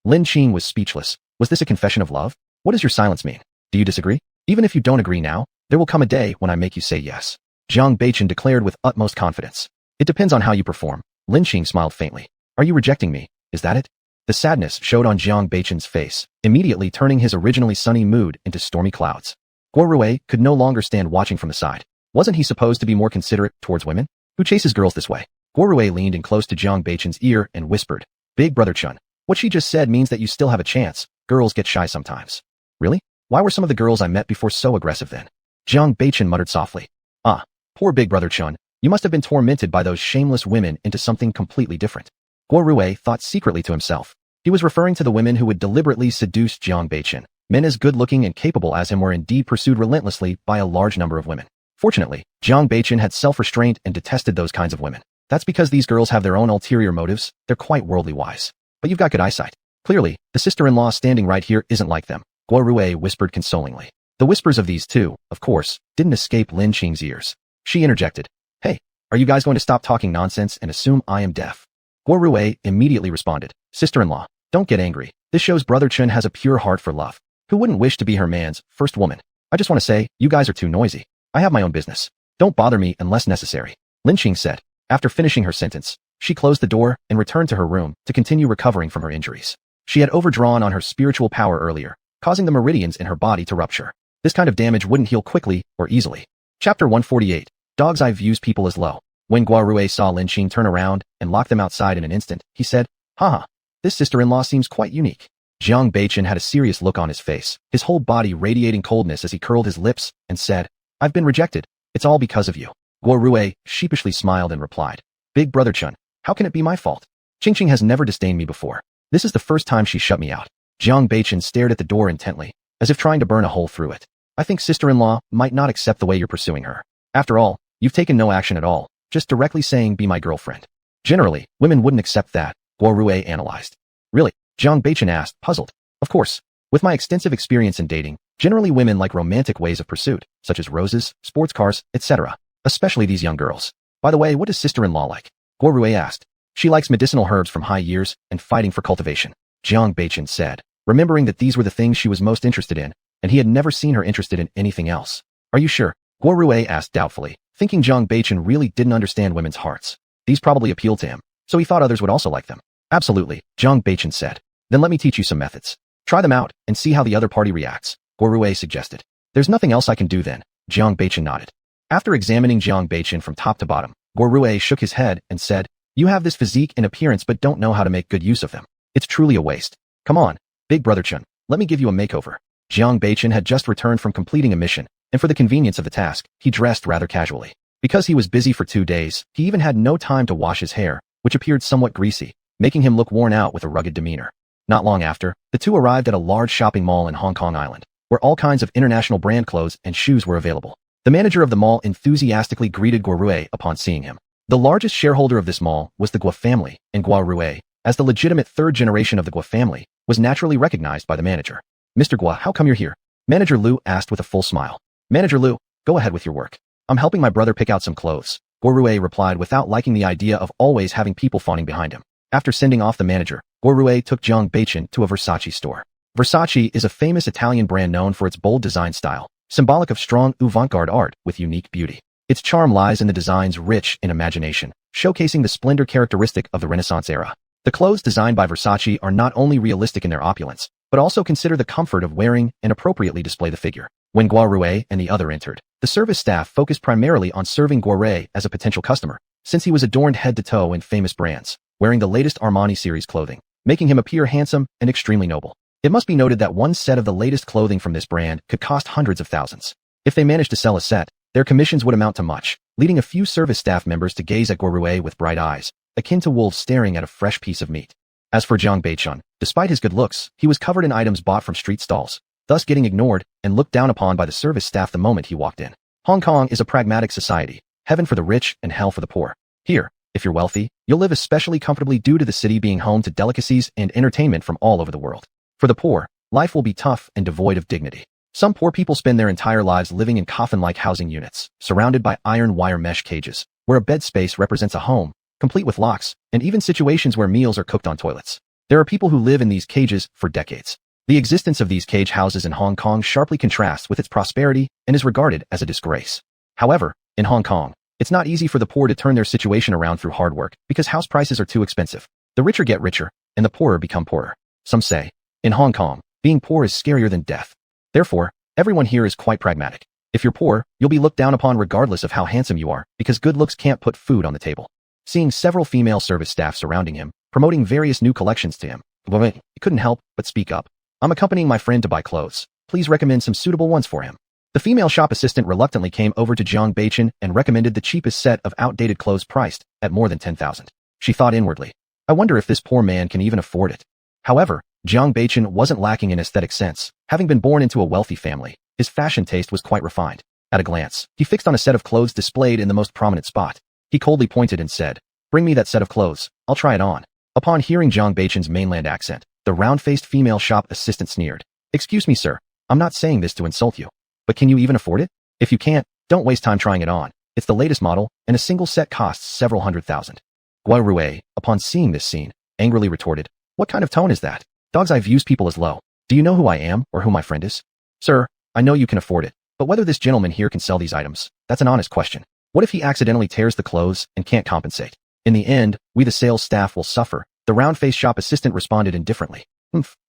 Lin Qing was speechless. Was this a confession of love? What does your silence mean? Do you disagree? Even if you don't agree now, there will come a day when I make you say yes. Jiang Beichen declared with utmost confidence. It depends on how you perform. Lin smiled faintly. Are you rejecting me? Is that it? The sadness showed on Jiang Beichen's face, immediately turning his originally sunny mood into stormy clouds. Guo Rui could no longer stand watching from the side. Wasn't he supposed to be more considerate towards women? Who chases girls this way? Guo Rui leaned in close to Jiang Beichen's ear and whispered, Big brother Chun, what she just said means that you still have a chance. Girls get shy sometimes. Really? Why were some of the girls I met before so aggressive then? Jiang Beichen muttered softly. Ah, poor big brother Chun, you must have been tormented by those shameless women into something completely different. Guo Rui thought secretly to himself. He was referring to the women who would deliberately seduce Jiang Beichen. Men as good-looking and capable as him were indeed pursued relentlessly by a large number of women. Fortunately, Jiang Beichen had self-restraint and detested those kinds of women. That's because these girls have their own ulterior motives, they're quite worldly wise. But you've got good eyesight. Clearly, the sister-in-law standing right here isn't like them, Guo Rui whispered consolingly. The whispers of these two, of course, didn't escape Lin Qing's ears. She interjected, Hey, are you guys going to stop talking nonsense and assume I am deaf? Guo Rui immediately responded, Sister-in-law, don't get angry. This shows brother Chun has a pure heart for love. Who wouldn't wish to be her man's first woman? I just want to say, you guys are too noisy. I have my own business. Don't bother me unless necessary. Lin Qing said. After finishing her sentence, she closed the door and returned to her room to continue recovering from her injuries. She had overdrawn on her spiritual power earlier, causing the meridians in her body to rupture. This kind of damage wouldn't heal quickly or easily. Chapter 148. Dog's Eye views people as low. When Guo Rui saw Lin Qing turn around and lock them outside in an instant, he said, Haha, this sister-in-law seems quite unique. Jiang Beichen had a serious look on his face, his whole body radiating coldness as he curled his lips and said, I've been rejected. It's all because of you. Guo Rui sheepishly smiled and replied, Big brother Chun, how can it be my fault? Qing has never disdained me before. This is the first time she shut me out. Jiang Beichen stared at the door intently, as if trying to burn a hole through it. I think sister-in-law might not accept the way you're pursuing her. After all, you've taken no action at all, just directly saying be my girlfriend. Generally, women wouldn't accept that, Guo Rui analyzed. Really? Jiang Beichen asked, puzzled. Of course. With my extensive experience in dating, generally women like romantic ways of pursuit, such as roses, sports cars, etc. Especially these young girls. By the way, what does sister-in-law like? Guo Rui asked. She likes medicinal herbs from high years and fighting for cultivation, Jiang Beichen said, remembering that these were the things she was most interested in, and he had never seen her interested in anything else. Are you sure? Guo Rui asked doubtfully, thinking Jiang Beichen really didn't understand women's hearts. These probably appealed to him, so he thought others would also like them. Absolutely, Jiang Beichen said. Then let me teach you some methods. Try them out and see how the other party reacts, Guo Rui suggested. There's nothing else I can do then, Jiang Beichen nodded. After examining Jiang Beichen from top to bottom, Guo Rui shook his head and said, You have this physique and appearance but don't know how to make good use of them. It's truly a waste. Come on, big brother Chun, let me give you a makeover. Jiang Beichen had just returned from completing a mission, and for the convenience of the task, he dressed rather casually. Because he was busy for 2 days, he even had no time to wash his hair, which appeared somewhat greasy, making him look worn out with a rugged demeanor. Not long after, the two arrived at a large shopping mall in Hong Kong Island, where all kinds of international brand clothes and shoes were available. The manager of the mall enthusiastically greeted Guo Rui upon seeing him. The largest shareholder of this mall was the Guo family, and Guo Rui, as the legitimate third generation of the Guo family, was naturally recognized by the manager. Mr. Guo, how come you're here? Manager Liu asked with a full smile. Manager Liu, go ahead with your work. I'm helping my brother pick out some clothes, Guo Rui replied without liking the idea of always having people fawning behind him. After sending off the manager, Guo Rui took Jiang Beichen to a Versace store. Versace is a famous Italian brand known for its bold design style, symbolic of strong avant-garde art with unique beauty. Its charm lies in the designs rich in imagination, showcasing the splendor characteristic of the Renaissance era. The clothes designed by Versace are not only realistic in their opulence, but also consider the comfort of wearing and appropriately display the figure. When Guo Rui and the other entered, the service staff focused primarily on serving Guo Rui as a potential customer, since he was adorned head to toe in famous brands, wearing the latest Armani series clothing, making him appear handsome and extremely noble. It must be noted that one set of the latest clothing from this brand could cost hundreds of thousands. If they managed to sell a set, their commissions would amount to much, leading a few service staff members to gaze at Guo Rui with bright eyes, akin to wolves staring at a fresh piece of meat. As for Jiang Beichen, despite his good looks, he was covered in items bought from street stalls, thus getting ignored and looked down upon by the service staff the moment he walked in. Hong Kong is a pragmatic society, heaven for the rich and hell for the poor. Here, if you're wealthy, you'll live especially comfortably due to the city being home to delicacies and entertainment from all over the world. For the poor, life will be tough and devoid of dignity. Some poor people spend their entire lives living in coffin-like housing units, surrounded by iron wire mesh cages, where a bed space represents a home, complete with locks, and even situations where meals are cooked on toilets. There are people who live in these cages for decades. The existence of these cage houses in Hong Kong sharply contrasts with its prosperity and is regarded as a disgrace. However, in Hong Kong, It's not easy for the poor to turn their situation around through hard work because house prices are too expensive. The richer get richer, and the poorer become poorer. Some say, in Hong Kong, being poor is scarier than death. Therefore, everyone here is quite pragmatic. If you're poor, you'll be looked down upon regardless of how handsome you are, because good looks can't put food on the table. Seeing several female service staff surrounding him, promoting various new collections to him, he couldn't help but speak up. I'm accompanying my friend to buy clothes. Please recommend some suitable ones for him. The female shop assistant reluctantly came over to Jiang Family and recommended the cheapest set of outdated clothes priced at more than 10,000. She thought inwardly, I wonder if this poor man can even afford it. However, Jiang Family wasn't lacking in aesthetic sense. Having been born into a wealthy family, his fashion taste was quite refined. At a glance, he fixed on a set of clothes displayed in the most prominent spot. He coldly pointed and said, bring me that set of clothes, I'll try it on. Upon hearing Jiang Family's mainland accent, the round-faced female shop assistant sneered. Excuse me, sir, I'm not saying this to insult you. But can you even afford it? If you can't, don't waste time trying it on. It's the latest model, and a single set costs several $100,000. Gua Rui, upon seeing this scene, angrily retorted, what kind of tone is that? Dog's eye views people as low. Do you know who I am or who my friend is? Sir, I know you can afford it, but whether this gentleman here can sell these items, that's an honest question. What if he accidentally tears the clothes and can't compensate? In the end, we the sales staff will suffer. The round-faced shop assistant responded indifferently.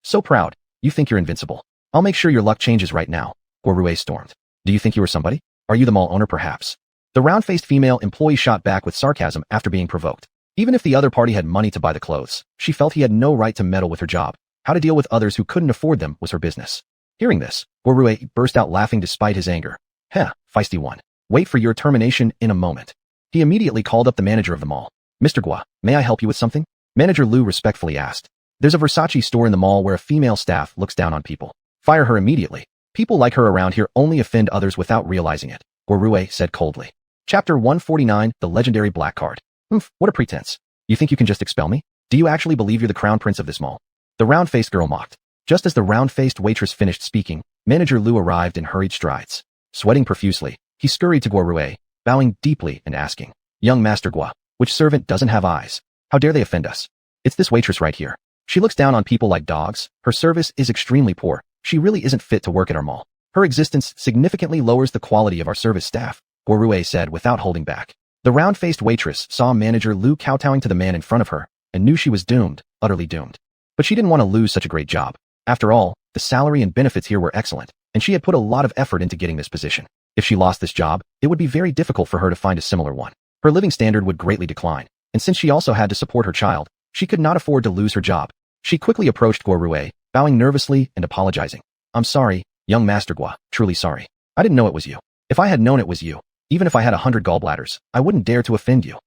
So proud. You think you're invincible. I'll make sure your luck changes right now. Gua Rui stormed. Do you think you are somebody? Are you the mall owner perhaps? The round-faced female employee shot back with sarcasm after being provoked. Even if the other party had money to buy the clothes, she felt he had no right to meddle with her job. How to deal with others who couldn't afford them was her business. Hearing this, Gua Rui burst out laughing despite his anger. Feisty one. Wait for your termination in a moment. He immediately called up the manager of the mall. Mr. Gua, may I help you with something? Manager Lu respectfully asked. There's a Versace store in the mall where a female staff looks down on people. Fire her immediately. People like her around here only offend others without realizing it, Gua Rui said coldly. Chapter 149, The Legendary Black Card. What a pretense. You think you can just expel me? Do you actually believe you're the crown prince of this mall? The round-faced girl mocked. Just as the round-faced waitress finished speaking, Manager Lu arrived in hurried strides. Sweating profusely, he scurried to Gua Rui, bowing deeply and asking, Young Master Gua, which servant doesn't have eyes? How dare they offend us? It's this waitress right here. She looks down on people like dogs. Her service is extremely poor. She really isn't fit to work at our mall. Her existence significantly lowers the quality of our service staff, Gua Rui said without holding back. The round-faced waitress saw Manager Lu kowtowing to the man in front of her and knew she was doomed, utterly doomed. But she didn't want to lose such a great job. After all, the salary and benefits here were excellent, and she had put a lot of effort into getting this position. If she lost this job, it would be very difficult for her to find a similar one. Her living standard would greatly decline, and since she also had to support her child, she could not afford to lose her job. She quickly approached Gua Rui, bowing nervously and apologizing. I'm sorry, young Master Gua, truly sorry. I didn't know it was you. If I had known it was you, even if I had 100 gallbladders, I wouldn't dare to offend you.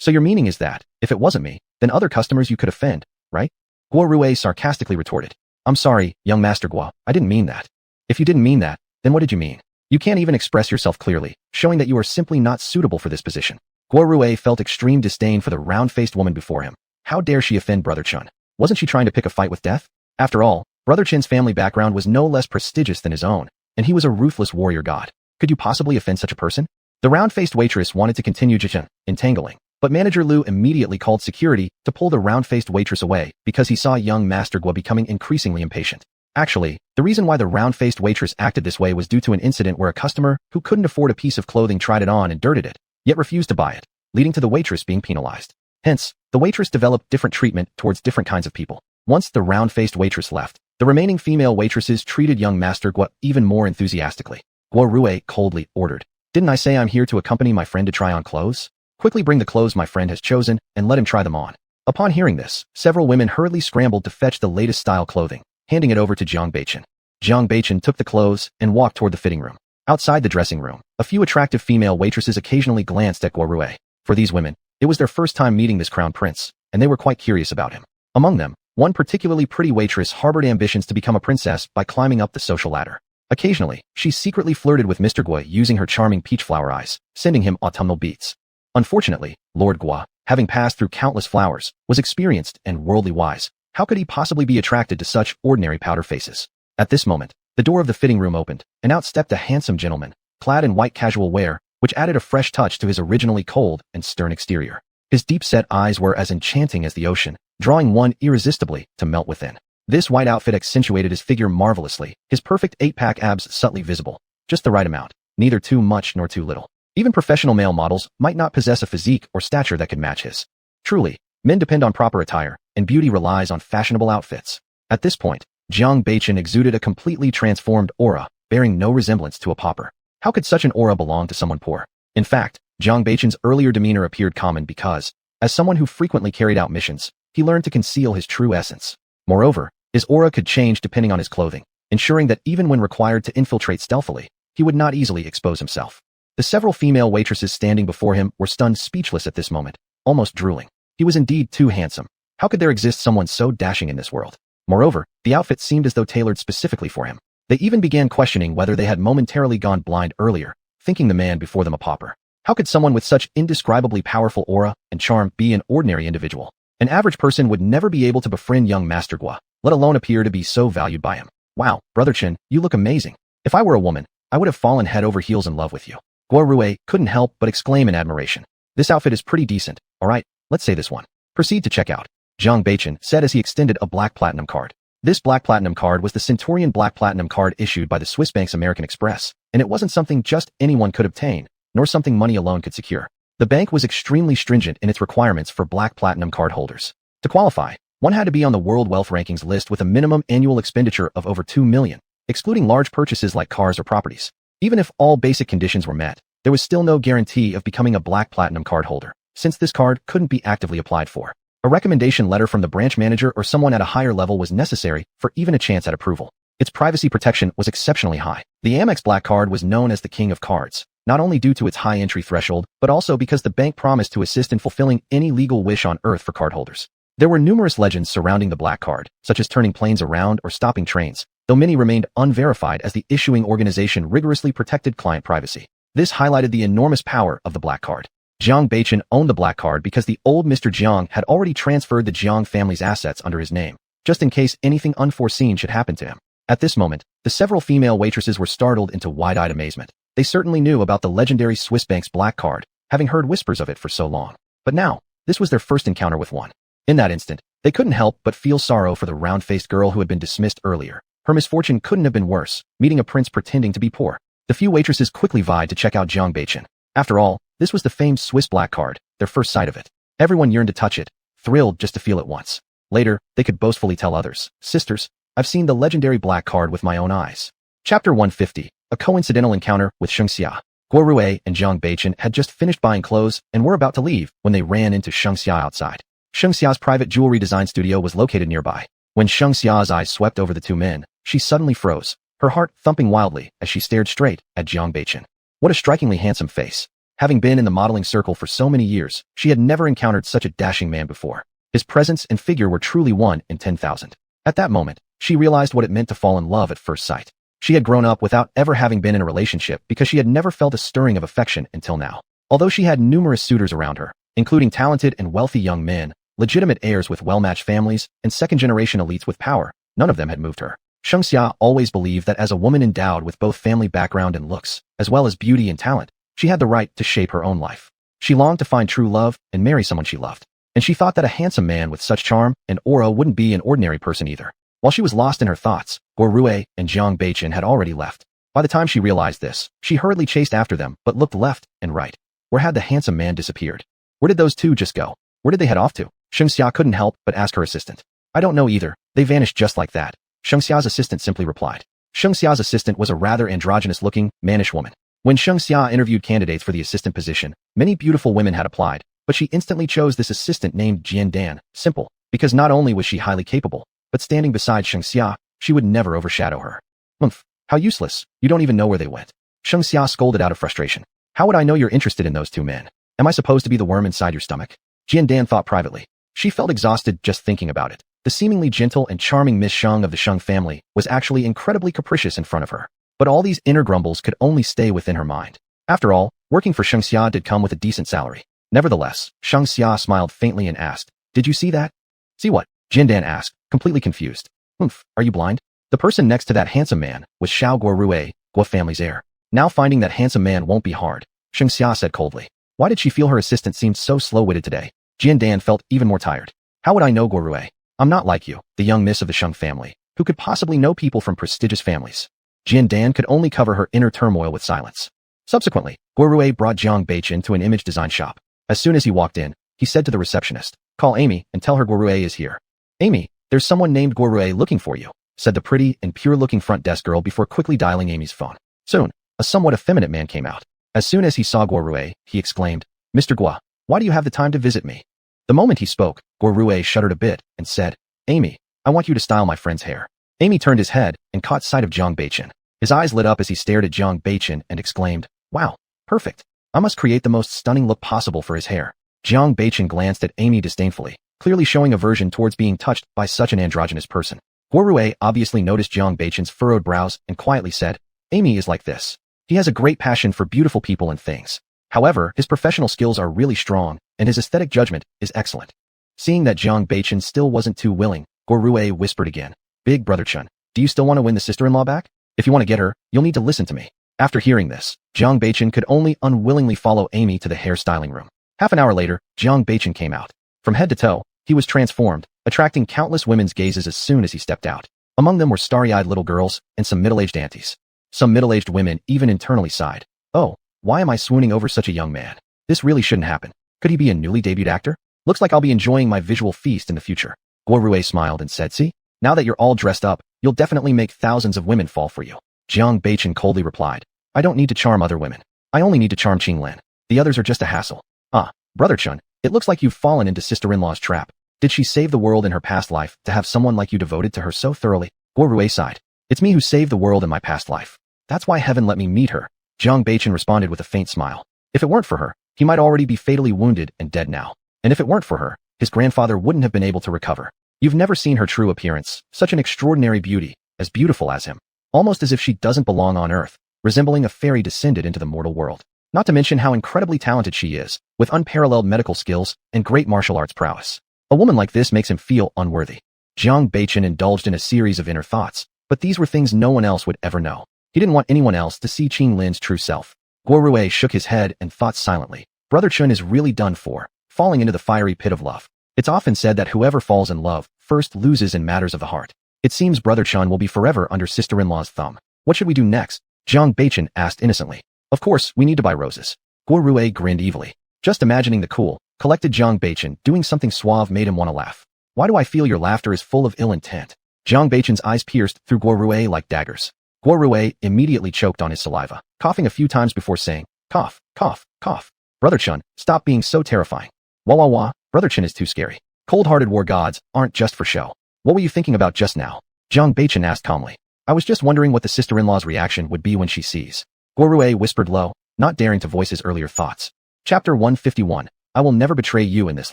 So your meaning is that, if it wasn't me, then other customers you could offend, right? Gua Rui sarcastically retorted. I'm sorry, young Master Gua, I didn't mean that. If you didn't mean that, then what did you mean? You can't even express yourself clearly, showing that you are simply not suitable for this position. Gua Rui felt extreme disdain for the round-faced woman before him. How dare she offend Brother Chun? Wasn't she trying to pick a fight with death? After all, Brother Chin's family background was no less prestigious than his own, and he was a ruthless warrior god. Could you possibly offend such a person? The round-faced waitress wanted to continue entangling, but Manager Lu immediately called security to pull the round-faced waitress away because he saw young Master Gua becoming increasingly impatient. Actually, the reason why the round-faced waitress acted this way was due to an incident where a customer who couldn't afford a piece of clothing tried it on and dirted it, yet refused to buy it, leading to the waitress being penalized. Hence, the waitress developed different treatment towards different kinds of people. Once the round-faced waitress left, the remaining female waitresses treated young Master Gua even more enthusiastically. Gua Rui coldly ordered, Didn't I say I'm here to accompany my friend to try on clothes? Quickly bring the clothes my friend has chosen and let him try them on. Upon hearing this, several women hurriedly scrambled to fetch the latest style clothing, handing it over to Jiang Family. Jiang Family took the clothes and walked toward the fitting room. Outside the dressing room, a few attractive female waitresses occasionally glanced at Gua Rui. For these women, it was their first time meeting this crown prince, and they were quite curious about him. Among them, one particularly pretty waitress harbored ambitions to become a princess by climbing up the social ladder. Occasionally, she secretly flirted with Mr. Gua using her charming peach flower eyes, sending him autumnal beats. Unfortunately, Lord Gua, having passed through countless flowers, was experienced and worldly wise. How could he possibly be attracted to such ordinary powder faces? At this moment, the door of the fitting room opened, and out stepped a handsome gentleman, clad in white casual wear, which added a fresh touch to his originally cold and stern exterior. His deep-set eyes were as enchanting as the ocean, drawing one irresistibly to melt within. This white outfit accentuated his figure marvelously, his perfect 8-pack abs subtly visible, just the right amount, neither too much nor too little. Even professional male models might not possess a physique or stature that could match his. Truly, men depend on proper attire, and beauty relies on fashionable outfits. At this point, Jiang Beichen exuded a completely transformed aura, bearing no resemblance to a pauper. How could such an aura belong to someone poor? In fact, Jiang Beichen's earlier demeanor appeared common because, as someone who frequently carried out missions, he learned to conceal his true essence. Moreover, his aura could change depending on his clothing, ensuring that even when required to infiltrate stealthily, he would not easily expose himself. The several female waitresses standing before him were stunned speechless at this moment, almost drooling. He was indeed too handsome. How could there exist someone so dashing in this world? Moreover, the outfit seemed as though tailored specifically for him. They even began questioning whether they had momentarily gone blind earlier, thinking the man before them a pauper. How could someone with such indescribably powerful aura and charm be an ordinary individual? An average person would never be able to befriend young Master Gua, let alone appear to be so valued by him. Wow, Brother Chen, you look amazing. If I were a woman, I would have fallen head over heels in love with you. Gua Rue couldn't help but exclaim in admiration. This outfit is pretty decent. Alright, let's say this one. Proceed to check out. Jiang Beichen said as he extended a black platinum card. This black platinum card was the Centurion Black Platinum card issued by the Swiss bank's American Express, and it wasn't something just anyone could obtain, nor something money alone could secure. The bank was extremely stringent in its requirements for black platinum card holders. To qualify, one had to be on the World Wealth Rankings list with a minimum annual expenditure of over $2 million, excluding large purchases like cars or properties. Even if all basic conditions were met, there was still no guarantee of becoming a black platinum card holder, since this card couldn't be actively applied for. A recommendation letter from the branch manager or someone at a higher level was necessary for even a chance at approval. Its privacy protection was exceptionally high. The Amex Black Card was known as the King of Cards, not only due to its high entry threshold, but also because the bank promised to assist in fulfilling any legal wish on Earth for cardholders. There were numerous legends surrounding the Black Card, such as turning planes around or stopping trains, though many remained unverified as the issuing organization rigorously protected client privacy. This highlighted the enormous power of the Black Card. Jiang Beichen owned the Black Card because the old Mr. Jiang had already transferred the Jiang family's assets under his name, just in case anything unforeseen should happen to him. At this moment, the several female waitresses were startled into wide-eyed amazement. They certainly knew about the legendary Swiss bank's Black Card, having heard whispers of it for so long. But now, this was their first encounter with one. In that instant, they couldn't help but feel sorrow for the round-faced girl who had been dismissed earlier. Her misfortune couldn't have been worse, meeting a prince pretending to be poor. The few waitresses quickly vied to check out Jiang Beichen. After all, this was the famed Swiss Black Card, their first sight of it. Everyone yearned to touch it, thrilled just to feel it once. Later, they could boastfully tell others, "Sisters, I've seen the legendary Black Card with my own eyes." Chapter 150, a coincidental encounter with Shengxia. Guo Rue and Jiang Beichen had just finished buying clothes and were about to leave when they ran into Shengxia outside. Shengxia's private jewelry design studio was located nearby. When Shengxia's eyes swept over the two men, she suddenly froze, her heart thumping wildly as she stared straight at Jiang Beichen. What a strikingly handsome face. Having been in the modeling circle for so many years, she had never encountered such a dashing man before. His presence and figure were truly 1 in 10,000. At that moment, she realized what it meant to fall in love at first sight. She had grown up without ever having been in a relationship because she had never felt a stirring of affection until now. Although she had numerous suitors around her, including talented and wealthy young men, legitimate heirs with well-matched families, and second-generation elites with power, none of them had moved her. Shengxia always believed that as a woman endowed with both family background and looks, as well as beauty and talent, she had the right to shape her own life. She longed to find true love and marry someone she loved. And she thought that a handsome man with such charm and aura wouldn't be an ordinary person either. While she was lost in her thoughts, Guo Rue and Jiang Beichen had already left. By the time she realized this, she hurriedly chased after them but looked left and right. Where had the handsome man disappeared? Where did those two just go? Where did they head off to? Shengxia couldn't help but ask her assistant. "I don't know either, they vanished just like that," Shengxia's assistant simply replied. Shengxia's assistant was a rather androgynous-looking, mannish woman. When Shengxia interviewed candidates for the assistant position, many beautiful women had applied, but she instantly chose this assistant named Jian Dan, simple, because not only was she highly capable, but standing beside Shengxia, she would never overshadow her. "Humph, how useless, you don't even know where they went." Shengxia scolded out of frustration. "How would I know you're interested in those two men? Am I supposed to be the worm inside your stomach?" Jian Dan thought privately. She felt exhausted just thinking about it. The seemingly gentle and charming Miss Sheng of the Sheng family was actually incredibly capricious in front of her. But all these inner grumbles could only stay within her mind. After all, working for Shengxia did come with a decent salary. Nevertheless, Shengxia smiled faintly and asked, "Did you see that?" "See what?" Jian Dan asked, completely confused. "Humph, are you blind?" The person next to that handsome man was Xiao Guo Rue, Guo family's heir. Now finding that handsome man won't be hard, Shengxia said coldly. Why did she feel her assistant seemed so slow-witted today? Jian Dan felt even more tired. "How would I know Guo Rue? I'm not like you, the young miss of the Sheng family, who could possibly know people from prestigious families." Jian Dan could only cover her inner turmoil with silence. Subsequently, Guorue brought Jiang Beichen to an image design shop. As soon as he walked in, he said to the receptionist, "Call Amy and tell her Guorue is here." "Amy, there's someone named Guorue looking for you," said the pretty and pure-looking front desk girl before quickly dialing Amy's phone. Soon, a somewhat effeminate man came out. As soon as he saw Guorue, he exclaimed, "Mr. Guo, why do you have the time to visit me?" The moment he spoke, Guorue shuddered a bit and said, "Amy, I want you to style my friend's hair." Amy turned his head and caught sight of Jiang Beichen. His eyes lit up as he stared at Jiang Beichen and exclaimed, "Wow, perfect. I must create the most stunning look possible for his hair." Jiang Beichen glanced at Amy disdainfully, clearly showing aversion towards being touched by such an androgynous person. Guorue obviously noticed Jiang Beichen's furrowed brows and quietly said, "Amy is like this. He has a great passion for beautiful people and things. However, his professional skills are really strong, and his aesthetic judgment is excellent." Seeing that Jiang Beichen still wasn't too willing, Guorue whispered again, "Big brother Chun, do you still want to win the sister-in-law back? If you want to get her, you'll need to listen to me." After hearing this, Jiang Beichen could only unwillingly follow Amy to the hairstyling room. Half an hour later, Jiang Beichen came out. From head to toe, he was transformed, attracting countless women's gazes as soon as he stepped out. Among them were starry-eyed little girls and some middle-aged aunties. Some middle-aged women even internally sighed, "Oh, why am I swooning over such a young man? This really shouldn't happen. Could he be a newly debuted actor? Looks like I'll be enjoying my visual feast in the future." Guorue smiled and said, "See, now that you're all dressed up, you'll definitely make thousands of women fall for you." Jiang Beichen coldly replied, "I don't need to charm other women. I only need to charm Qinglin. The others are just a hassle." "Ah, brother Chun, it looks like you've fallen into sister-in-law's trap. Did she save the world in her past life to have someone like you devoted to her so thoroughly?" Guorue sighed. "It's me who saved the world in my past life. That's why heaven let me meet her." Jiang Beichen responded with a faint smile. If it weren't for her, he might already be fatally wounded and dead now. And if it weren't for her, his grandfather wouldn't have been able to recover. You've never seen her true appearance, such an extraordinary beauty, as beautiful as him. Almost as if she doesn't belong on Earth, resembling a fairy descended into the mortal world. Not to mention how incredibly talented she is, with unparalleled medical skills and great martial arts prowess. A woman like this makes him feel unworthy. Jiang Beichen indulged in a series of inner thoughts, but these were things no one else would ever know. He didn't want anyone else to see Qinglin's true self. Guorue shook his head and thought silently. Brother Chun is really done for, falling into the fiery pit of love. It's often said that whoever falls in love first loses in matters of the heart. It seems Brother Chun will be forever under sister-in-law's thumb. What should we do next? Jiang Beichen asked innocently. Of course, we need to buy roses. Guorue grinned evilly. Just imagining the cool, collected Jiang Beichen doing something suave made him want to laugh. Why do I feel your laughter is full of ill intent? Jiang Beichen's eyes pierced through Guorue like daggers. Guorue immediately choked on his saliva, coughing a few times before saying, "Cough, cough, cough. Brother Chun, stop being so terrifying. Wah wah wah, Brother Chun is too scary. Cold-hearted war gods aren't just for show. What were you thinking about just now?" Jiang Beichen asked calmly. "I was just wondering what the sister-in-law's reaction would be when she sees." Guorue whispered low, not daring to voice his earlier thoughts. Chapter 151, I will never betray you in this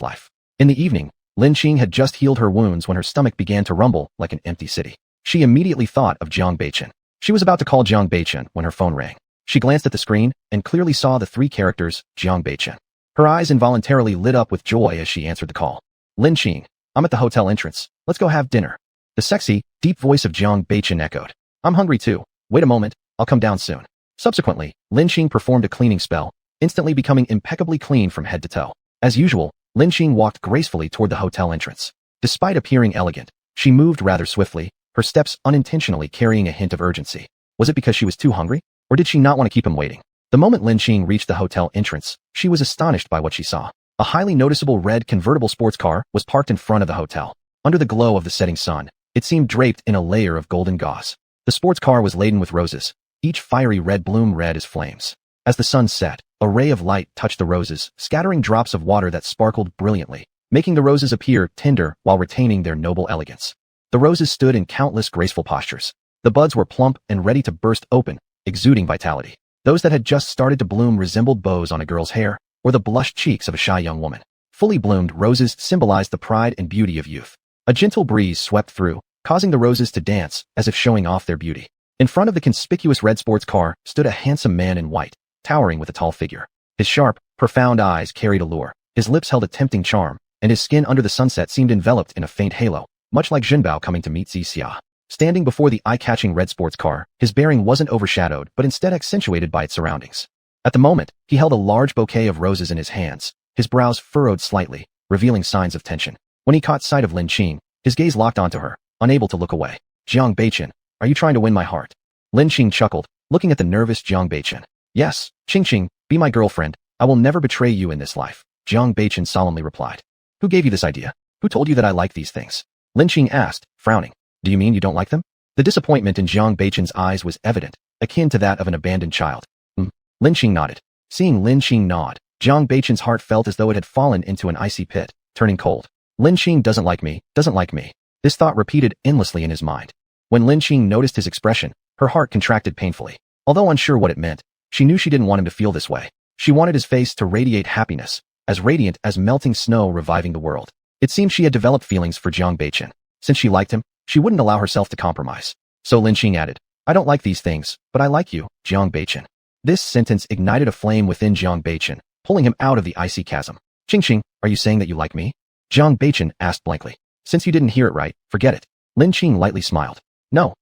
life. In the evening, Lin Qing had just healed her wounds when her stomach began to rumble like an empty city. She immediately thought of Jiang Beichen. She was about to call Jiang Beichen when her phone rang. She glanced at the screen and clearly saw the three characters, Jiang Beichen. Her eyes involuntarily lit up with joy as she answered the call. "Lin Qing, I'm at the hotel entrance. Let's go have dinner." The sexy, deep voice of Jiang Beichen echoed. "I'm hungry too. Wait a moment, I'll come down soon." Subsequently, Lin Qing performed a cleaning spell, instantly becoming impeccably clean from head to toe. As usual, Lin Qing walked gracefully toward the hotel entrance. Despite appearing elegant, she moved rather swiftly, her steps unintentionally carrying a hint of urgency. Was it because she was too hungry? Or did she not want to keep him waiting? The moment Lin Qing reached the hotel entrance, she was astonished by what she saw. A highly noticeable red convertible sports car was parked in front of the hotel. Under the glow of the setting sun, it seemed draped in a layer of golden gauze. The sports car was laden with roses, each fiery red bloom red as flames. As the sun set, a ray of light touched the roses, scattering drops of water that sparkled brilliantly, making the roses appear tender while retaining their noble elegance. The roses stood in countless graceful postures. The buds were plump and ready to burst open, exuding vitality. Those that had just started to bloom resembled bows on a girl's hair, or the blushed cheeks of a shy young woman. Fully bloomed roses symbolized the pride and beauty of youth. A gentle breeze swept through, causing the roses to dance, as if showing off their beauty. In front of the conspicuous red sports car stood a handsome man in white, towering with a tall figure. His sharp, profound eyes carried allure, his lips held a tempting charm, and his skin under the sunset seemed enveloped in a faint halo, much like Zhenbao coming to meet Xixia. Standing before the eye-catching red sports car, his bearing wasn't overshadowed but instead accentuated by its surroundings. At the moment, he held a large bouquet of roses in his hands, his brows furrowed slightly, revealing signs of tension. When he caught sight of Lin Qing, his gaze locked onto her, unable to look away. "Jiang Beichen, are you trying to win my heart?" Lin Qing chuckled, looking at the nervous Jiang Beichen. "Yes, Qing Qing, Be my girlfriend. I will never betray you in this life, Jiang Beichen solemnly replied. Who gave you this idea? Who told you that I like these things? Lin Qing asked, frowning. Do you mean you don't like them? The disappointment in Jiang Beichen's eyes was evident, akin to that of an abandoned child. Lin Qing nodded. Seeing Lin Qing nod, Jiang Beichen's heart felt as though it had fallen into an icy pit, turning cold. Lin Qing doesn't like me, doesn't like me. This thought repeated endlessly in his mind. When Lin Qing noticed his expression, her heart contracted painfully. Although unsure what it meant, she knew she didn't want him to feel this way. She wanted his face to radiate happiness, as radiant as melting snow reviving the world. It seemed she had developed feelings for Jiang Beichen. Since she liked him, she wouldn't allow herself to compromise. So Lin Qing added, I don't like these things, but I like you, Jiang Beichen. This sentence ignited a flame within Jiang Beichen, pulling him out of the icy chasm. Qing, are you saying that you like me? Jiang Beichen asked blankly. Since you didn't hear it right, forget it. Lin Qing lightly smiled. No,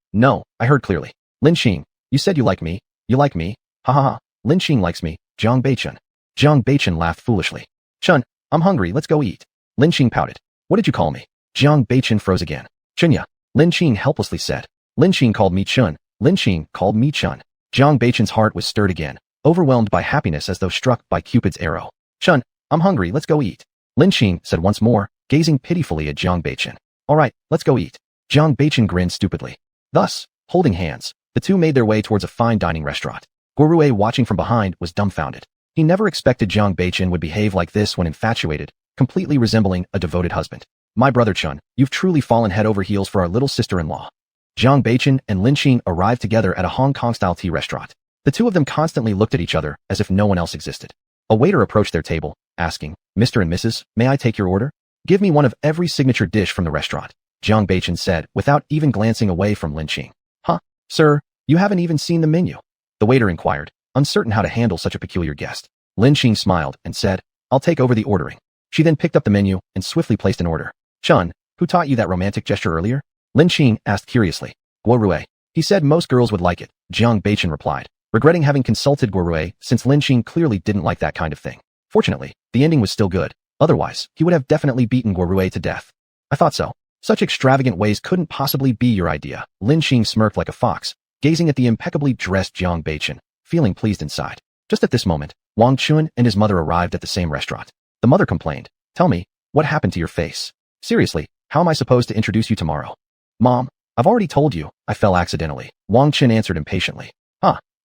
I heard clearly. Lin Qing, you said you like me. You like me? Ha ha ha. Lin Qing likes me, Jiang Beichen. Jiang Beichen laughed foolishly. Chun, I'm hungry, let's go eat. Lin Qing pouted. What did you call me? Jiang Beichen froze again. Chunya. Lin Qing helplessly said. Lin Qing called me Chun. Lin Qing called me Chun. Jiang Beichen's heart was stirred again, overwhelmed by happiness as though struck by Cupid's arrow. Chun, I'm hungry, let's go eat. Lin Qing said once more, gazing pitifully at Jiang Beichen. All right, let's go eat. Jiang Beichen grinned stupidly. Thus, holding hands, the two made their way towards a fine dining restaurant. Guorue, watching from behind, was dumbfounded. He never expected Jiang Beichen would behave like this when infatuated, completely resembling a devoted husband. My brother Chun, you've truly fallen head over heels for our little sister-in-law. Jiang Beichen and Lin Qing arrived together at a Hong Kong-style tea restaurant. The two of them constantly looked at each other as if no one else existed. A waiter approached their table, asking, Mr. and Mrs., may I take your order? Give me one of every signature dish from the restaurant, Jiang Beichen said, without even glancing away from Lin Qing. Huh, sir, you haven't even seen the menu? The waiter inquired, uncertain how to handle such a peculiar guest. Lin Qing smiled and said, I'll take over the ordering. She then picked up the menu and swiftly placed an order. Chun, who taught you that romantic gesture earlier? Lin Qing asked curiously. Guorue. He said most girls would like it, Jiang Beichen replied, regretting having consulted Guorue since Lin Qing clearly didn't like that kind of thing. Fortunately, the ending was still good. Otherwise, he would have definitely beaten Guorue to death. I thought so. Such extravagant ways couldn't possibly be your idea. Lin Qing smirked like a fox, gazing at the impeccably dressed Jiang Beichen, feeling pleased inside. Just at this moment, Wang Chun and his mother arrived at the same restaurant. The mother complained, Tell me, what happened to your face? Seriously, how am I supposed to introduce you tomorrow? Mom, I've already told you, I fell accidentally. Wang Chun answered impatiently.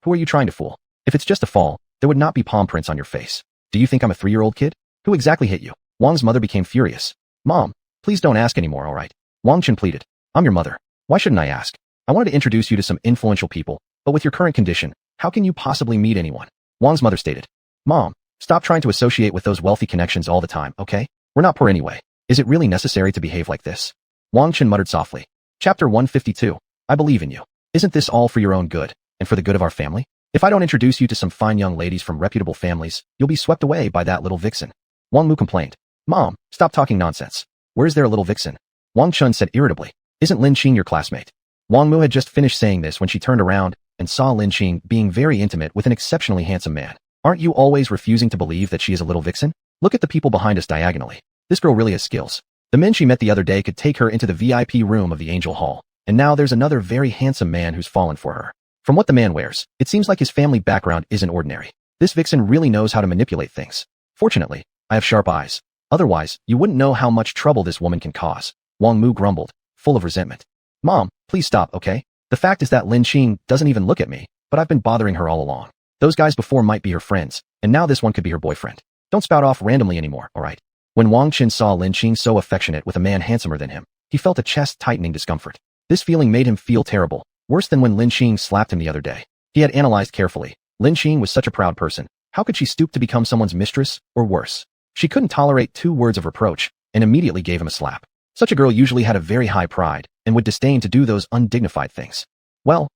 Who are you trying to fool? If it's just a fall, there would not be palm prints on your face. Do you think I'm a 3-year-old kid? Who exactly hit you? Wang's mother became furious. Mom, please don't ask anymore, alright? Wang Chun pleaded. I'm your mother. Why shouldn't I ask? I wanted to introduce you to some influential people, but with your current condition, how can you possibly meet anyone? Wang's mother stated. Mom, stop trying to associate with those wealthy connections all the time, okay? We're not poor anyway. Is it really necessary to behave like this? Wang Chun muttered softly. Chapter 152. I believe in you. Isn't this all for your own good, and for the good of our family? If I don't introduce you to some fine young ladies from reputable families, you'll be swept away by that little vixen. Wang Mu complained. Mom, stop talking nonsense. Where's their little vixen? Wang Chun said irritably. Isn't Lin Qing your classmate? Wang Mu had just finished saying this when she turned around and saw Lin Qing being very intimate with an exceptionally handsome man. Aren't you always refusing to believe that she is a little vixen? Look at the people behind us diagonally. This girl really has skills. The men she met the other day could take her into the VIP room of the Angel Hall, and now there's another very handsome man who's fallen for her. From what the man wears, it seems like his family background isn't ordinary. This vixen really knows how to manipulate things. Fortunately, I have sharp eyes. Otherwise, you wouldn't know how much trouble this woman can cause. Wang Mu grumbled, full of resentment. Mom, please stop, okay? The fact is that Lin Qing doesn't even look at me, but I've been bothering her all along. Those guys before might be her friends, and now this one could be her boyfriend. Don't spout off randomly anymore, alright? When Wang Qin saw Lin Qing so affectionate with a man handsomer than him, he felt a chest-tightening discomfort. This feeling made him feel terrible, worse than when Lin Qing slapped him the other day. He had analyzed carefully. Lin Qing was such a proud person. How could she stoop to become someone's mistress, or worse? She couldn't tolerate 2 words of reproach, and immediately gave him a slap. Such a girl usually had a very high pride, and would disdain to do those undignified things. Well,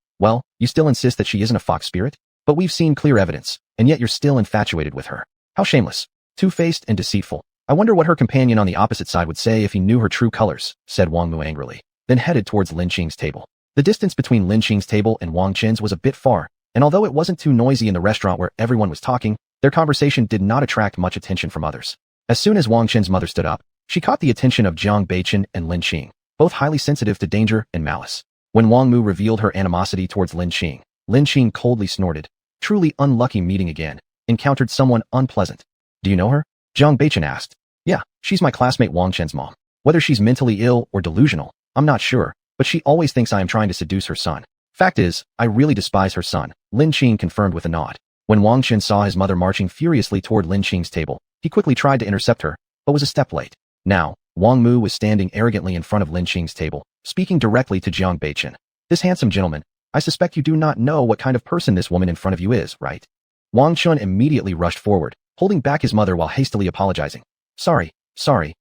you still insist that she isn't a fox spirit? But we've seen clear evidence, and yet you're still infatuated with her. How shameless. Two-faced and deceitful. I wonder what her companion on the opposite side would say if he knew her true colors, said Wang Mu angrily, then headed towards Lin Qing's table. The distance between Lin Qing's table and Wang Qin's was a bit far, and although it wasn't too noisy in the restaurant where everyone was talking, their conversation did not attract much attention from others. As soon as Wang Qin's mother stood up, she caught the attention of Jiang Beichen and Lin Qing, both highly sensitive to danger and malice. When Wang Mu revealed her animosity towards Lin Qing coldly snorted. Truly unlucky meeting again. encountered someone unpleasant. Do you know her? Jiang Beichen asked. Yeah, she's my classmate Wang Chen's mom. Whether she's mentally ill or delusional, I'm not sure, but she always thinks I am trying to seduce her son. Fact is, I really despise her son, Lin Qing confirmed with a nod. When Wang Chen saw his mother marching furiously toward Lin Qing's table, he quickly tried to intercept her, but was a step late. Now, Wang Mu was standing arrogantly in front of Lin Qing's table, speaking directly to Jiang Beichen. This handsome gentleman, I suspect you do not know what kind of person this woman in front of you is, right? Wang Chun immediately rushed forward, holding back his mother while hastily apologizing. Sorry,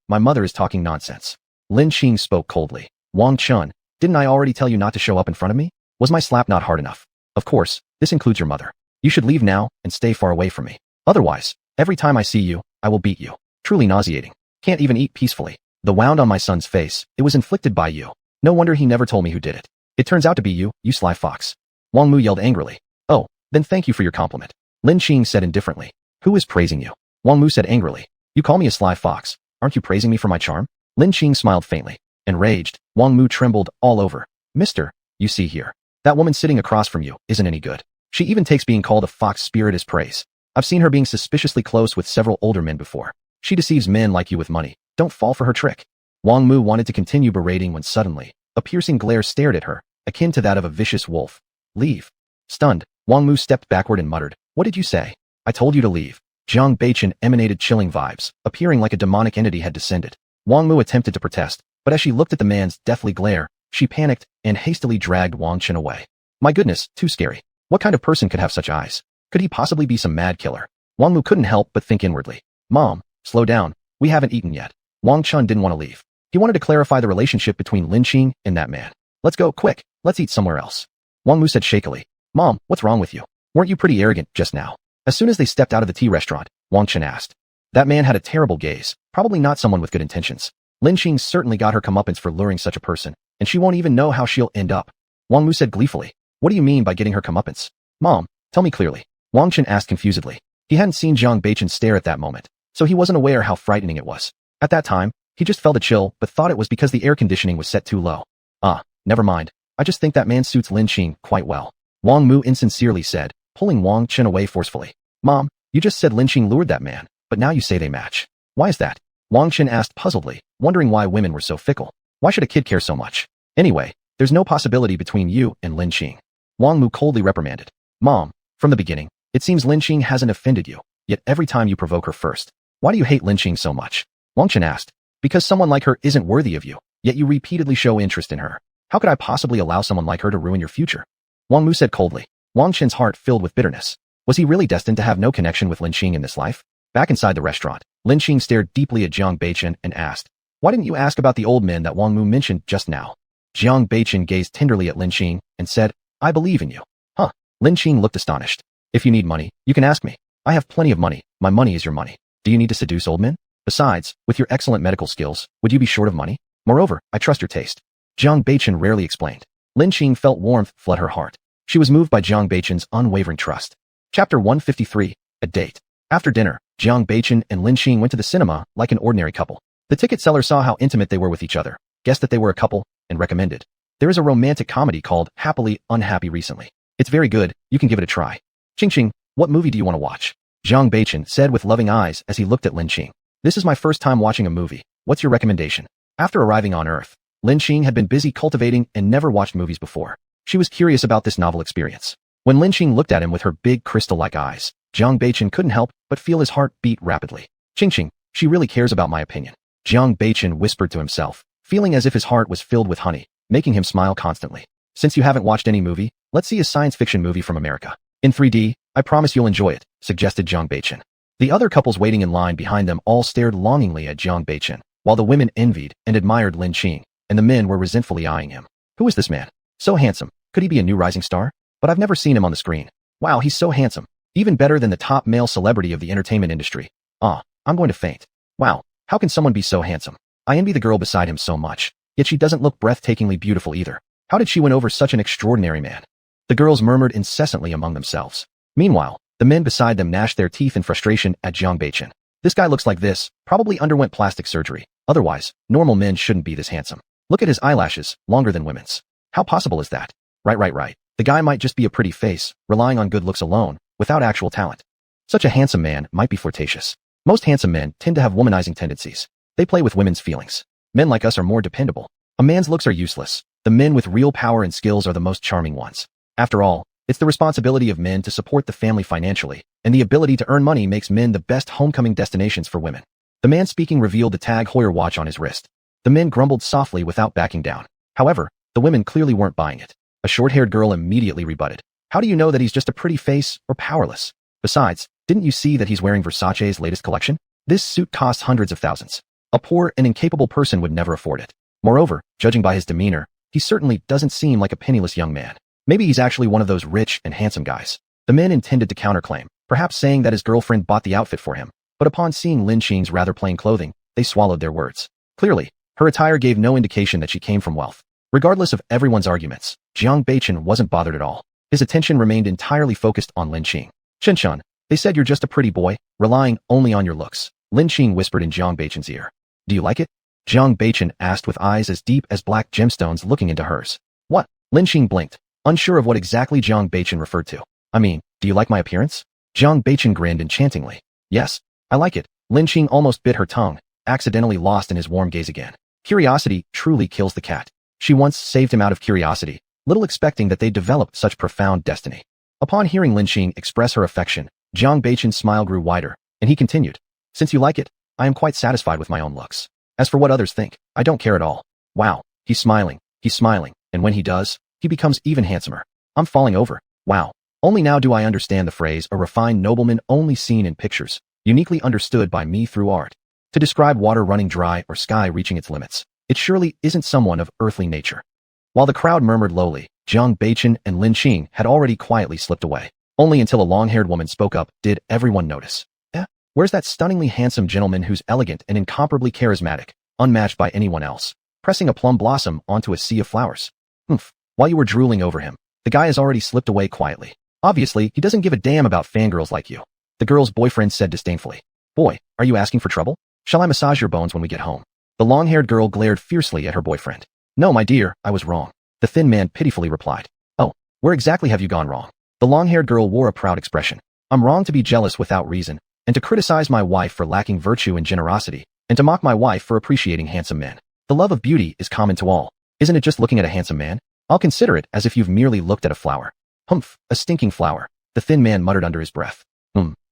my mother is talking nonsense. Lin Qing spoke coldly. Wang Chun, didn't I already tell you not to show up in front of me? Was my slap not hard enough? Of course, this includes your mother. You should leave now and stay far away from me. Otherwise, every time I see you, I will beat you. Truly nauseating. Can't even eat peacefully. The wound on my son's face, it was inflicted by you. No wonder he never told me who did it. It turns out to be you, you sly fox. Wang Mu yelled angrily. Oh, then thank you for your compliment. Lin Qing said indifferently. Who is praising you? Wang Mu said angrily. You call me a sly fox. Aren't you praising me for my charm? Lin Qing smiled faintly. Enraged, Wang Mu trembled all over. Mister, you see here. That woman sitting across from you isn't any good. She even takes being called a fox spirit as praise. I've seen her being suspiciously close with several older men before. She deceives men like you with money. Don't fall for her trick. Wang Mu wanted to continue berating when suddenly, a piercing glare stared at her, akin to that of a vicious wolf. Leave. Stunned, Wang Mu stepped backward and muttered, What did you say? I told you to leave. Jiang Beichen emanated chilling vibes, appearing like a demonic entity had descended. Wang Mu attempted to protest, but as she looked at the man's deathly glare, she panicked and hastily dragged Wang Chen away. My goodness, too scary. What kind of person could have such eyes? Could he possibly be some mad killer? Wang Mu couldn't help but think inwardly. Mom, slow down. We haven't eaten yet. Wang Chun didn't want to leave. He wanted to clarify the relationship between Lin Qing and that man. Let's go, quick. Let's eat somewhere else. Wang Mu said shakily. Mom, what's wrong with you? Weren't you pretty arrogant just now? As soon as they stepped out of the tea restaurant, Wang Chen asked. That man had a terrible gaze, probably not someone with good intentions. Lin Qing certainly got her comeuppance for luring such a person, and she won't even know how she'll end up. Wang Mu said gleefully. What do you mean by getting her comeuppance? Mom, tell me clearly. Wang Chen asked confusedly. He hadn't seen Jiang Beichen stare at that moment, so he wasn't aware how frightening it was. At that time, he just felt a chill but thought it was because the air conditioning was set too low. Never mind. I just think that man suits Lin Qing quite well. Wang Mu insincerely said, pulling Wang Chen away forcefully. Mom, you just said Lin Qing lured that man, but now you say they match. Why is that? Wang Chen asked puzzledly, wondering why women were so fickle. Why should a kid care so much? Anyway, there's no possibility between you and Lin Qing. Wang Mu coldly reprimanded. Mom, from the beginning, it seems Lin Qing hasn't offended you, yet every time you provoke her first. Why do you hate Lin Qing so much? Wang Chen asked. Because someone like her isn't worthy of you, yet you repeatedly show interest in her. How could I possibly allow someone like her to ruin your future? Wang Mu said coldly. Wang Chen's heart filled with bitterness. Was he really destined to have no connection with Lin Qing in this life? Back inside the restaurant, Lin Qing stared deeply at Jiang Beichen and asked, Why didn't you ask about the old men that Wang Mu mentioned just now? Jiang Beichen gazed tenderly at Lin Qing and said, I believe in you. Huh? Lin Qing looked astonished. If you need money, you can ask me. I have plenty of money. My money is your money. Do you need to seduce old men? Besides, with your excellent medical skills, would you be short of money? Moreover, I trust your taste. Jiang Beichen rarely explained. Lin Qing felt warmth flood her heart. She was moved by Jiang Beichen's unwavering trust. Chapter 153, A Date. After dinner, Jiang Beichen and Lin Qing went to the cinema like an ordinary couple. The ticket seller saw how intimate they were with each other, guessed that they were a couple, and recommended. There is a romantic comedy called Happily Unhappy recently. It's very good, you can give it a try. Qing, what movie do you want to watch? Jiang Beichen said with loving eyes as he looked at Lin Qing. This is my first time watching a movie. What's your recommendation? After arriving on Earth, Lin Qing had been busy cultivating and never watched movies before. She was curious about this novel experience. When Lin Qing looked at him with her big crystal-like eyes, Jiang Beichen couldn't help but feel his heart beat rapidly. Qing, she really cares about my opinion. Jiang Beichen whispered to himself, feeling as if his heart was filled with honey, making him smile constantly. Since you haven't watched any movie, let's see a science fiction movie from America. In 3D, I promise you'll enjoy it, suggested Jiang Beichen. The other couples waiting in line behind them all stared longingly at Jiang Beichen, while the women envied and admired Lin Qing, and the men were resentfully eyeing him. Who is this man? So handsome. Could he be a new rising star? But I've never seen him on the screen. Wow, he's so handsome. Even better than the top male celebrity of the entertainment industry. I'm going to faint. Wow, how can someone be so handsome? I envy the girl beside him so much, yet she doesn't look breathtakingly beautiful either. How did she win over such an extraordinary man? The girls murmured incessantly among themselves. Meanwhile, the men beside them gnashed their teeth in frustration at Jiang Beichen. This guy looks like this, probably underwent plastic surgery. Otherwise, normal men shouldn't be this handsome. Look at his eyelashes, longer than women's. How possible is that? Right. The guy might just be a pretty face, relying on good looks alone, without actual talent. Such a handsome man might be flirtatious. Most handsome men tend to have womanizing tendencies. They play with women's feelings. Men like us are more dependable. A man's looks are useless. The men with real power and skills are the most charming ones. After all, it's the responsibility of men to support the family financially, and the ability to earn money makes men the best homecoming destinations for women. The man speaking revealed the Tag Heuer watch on his wrist. The men grumbled softly without backing down. However, the women clearly weren't buying it. A short-haired girl immediately rebutted. How do you know that he's just a pretty face or powerless? Besides, didn't you see that he's wearing Versace's latest collection? This suit costs hundreds of thousands. A poor and incapable person would never afford it. Moreover, judging by his demeanor, he certainly doesn't seem like a penniless young man. Maybe he's actually one of those rich and handsome guys. The men intended to counterclaim, perhaps saying that his girlfriend bought the outfit for him, but upon seeing Lin Qing's rather plain clothing, they swallowed their words. Clearly, her attire gave no indication that she came from wealth. Regardless of everyone's arguments, Jiang Beichen wasn't bothered at all. His attention remained entirely focused on Lin Qing. Chen, they said you're just a pretty boy, relying only on your looks. Lin Qing whispered in Jiang Beichen's ear. Do you like it? Jiang Beichen asked with eyes as deep as black gemstones looking into hers. What? Lin Qing blinked, unsure of what exactly Jiang Beichen referred to. I mean, do you like my appearance? Jiang Beichen grinned enchantingly. Yes, I like it. Lin Qing almost bit her tongue, accidentally lost in his warm gaze again. Curiosity truly kills the cat. She once saved him out of curiosity, little expecting that they'd develop such profound destiny. Upon hearing Lin Qing express her affection, Jiang Beichen's smile grew wider, and he continued. Since you like it, I am quite satisfied with my own looks. As for what others think, I don't care at all. Wow, he's smiling, and when he does, he becomes even handsomer. I'm falling over. Wow. Only now do I understand the phrase a refined nobleman only seen in pictures, uniquely understood by me through art. To describe water running dry or sky reaching its limits, it surely isn't someone of earthly nature. While the crowd murmured lowly, Jiang Beichen and Lin Qing had already quietly slipped away. Only until a long-haired woman spoke up did everyone notice. Where's that stunningly handsome gentleman who's elegant and incomparably charismatic, unmatched by anyone else, pressing a plum blossom onto a sea of flowers? While you were drooling over him, the guy has already slipped away quietly. Obviously, he doesn't give a damn about fangirls like you. The girl's boyfriend said disdainfully. Boy, are you asking for trouble? Shall I massage your bones when we get home? The long-haired girl glared fiercely at her boyfriend. No, my dear, I was wrong. The thin man pitifully replied. Oh, where exactly have you gone wrong? The long-haired girl wore a proud expression. I'm wrong to be jealous without reason, and to criticize my wife for lacking virtue and generosity, and to mock my wife for appreciating handsome men. The love of beauty is common to all. Isn't it just looking at a handsome man? I'll consider it as if you've merely looked at a flower. Humph, a stinking flower. The thin man muttered under his breath.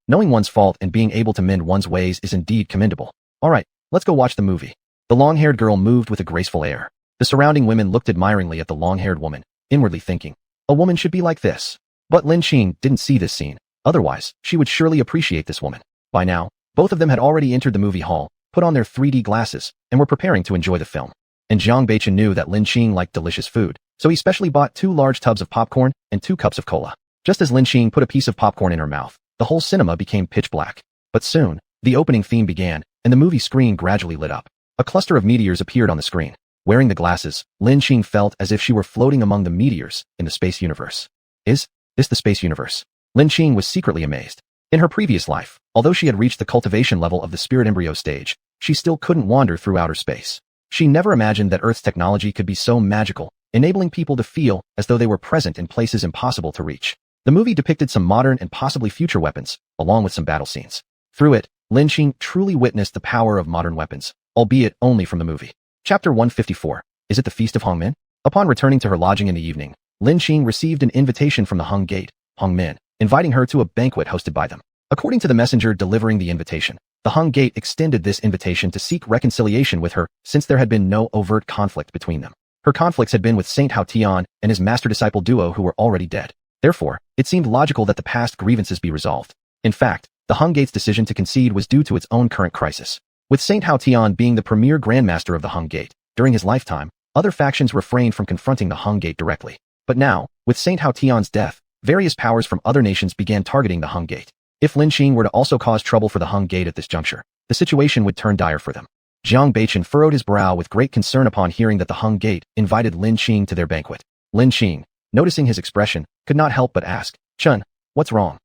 Knowing one's fault and being able to mend one's ways is indeed commendable. All right, let's go watch the movie. The long-haired girl moved with a graceful air. The surrounding women looked admiringly at the long-haired woman, inwardly thinking, a woman should be like this. But Lin Qing didn't see this scene. Otherwise, she would surely appreciate this woman. By now, both of them had already entered the movie hall, put on their 3D glasses, and were preparing to enjoy the film. And Jiang Beichen knew that Lin Qing liked delicious food, so he specially bought 2 large tubs of popcorn and 2 cups of cola. Just as Lin Qing put a piece of popcorn in her mouth, the whole cinema became pitch black. But soon, the opening theme began, and the movie screen gradually lit up. A cluster of meteors appeared on the screen. Wearing the glasses, Lin Qing felt as if she were floating among the meteors in the space universe. Is this the space universe? Lin Qing was secretly amazed. In her previous life, although she had reached the cultivation level of the spirit embryo stage, she still couldn't wander through outer space. She never imagined that Earth's technology could be so magical, enabling people to feel as though they were present in places impossible to reach. The movie depicted some modern and possibly future weapons, along with some battle scenes. Through it, Lin Qing truly witnessed the power of modern weapons, albeit only from the movie. Chapter 154. Is it the Feast of Hongmen? Upon returning to her lodging in the evening, Lin Qing received an invitation from the Hung Gate, Hongmen, inviting her to a banquet hosted by them. According to the messenger delivering the invitation, the Hung Gate extended this invitation to seek reconciliation with her since there had been no overt conflict between them. Her conflicts had been with Saint Hao Tian and his master-disciple duo who were already dead. Therefore, it seemed logical that the past grievances be resolved. In fact, the Hung Gate's decision to concede was due to its own current crisis. With Saint Hao Tian being the premier grandmaster of the Hung Gate, during his lifetime, other factions refrained from confronting the Hung Gate directly. But now, with Saint Hao Tian's death, various powers from other nations began targeting the Hung Gate. If Lin Qing were to also cause trouble for the Hung Gate at this juncture, the situation would turn dire for them. Jiang Beichen furrowed his brow with great concern upon hearing that the Hung Gate invited Lin Qing to their banquet. Lin Qing, noticing his expression, could not help but ask, Chun, what's wrong?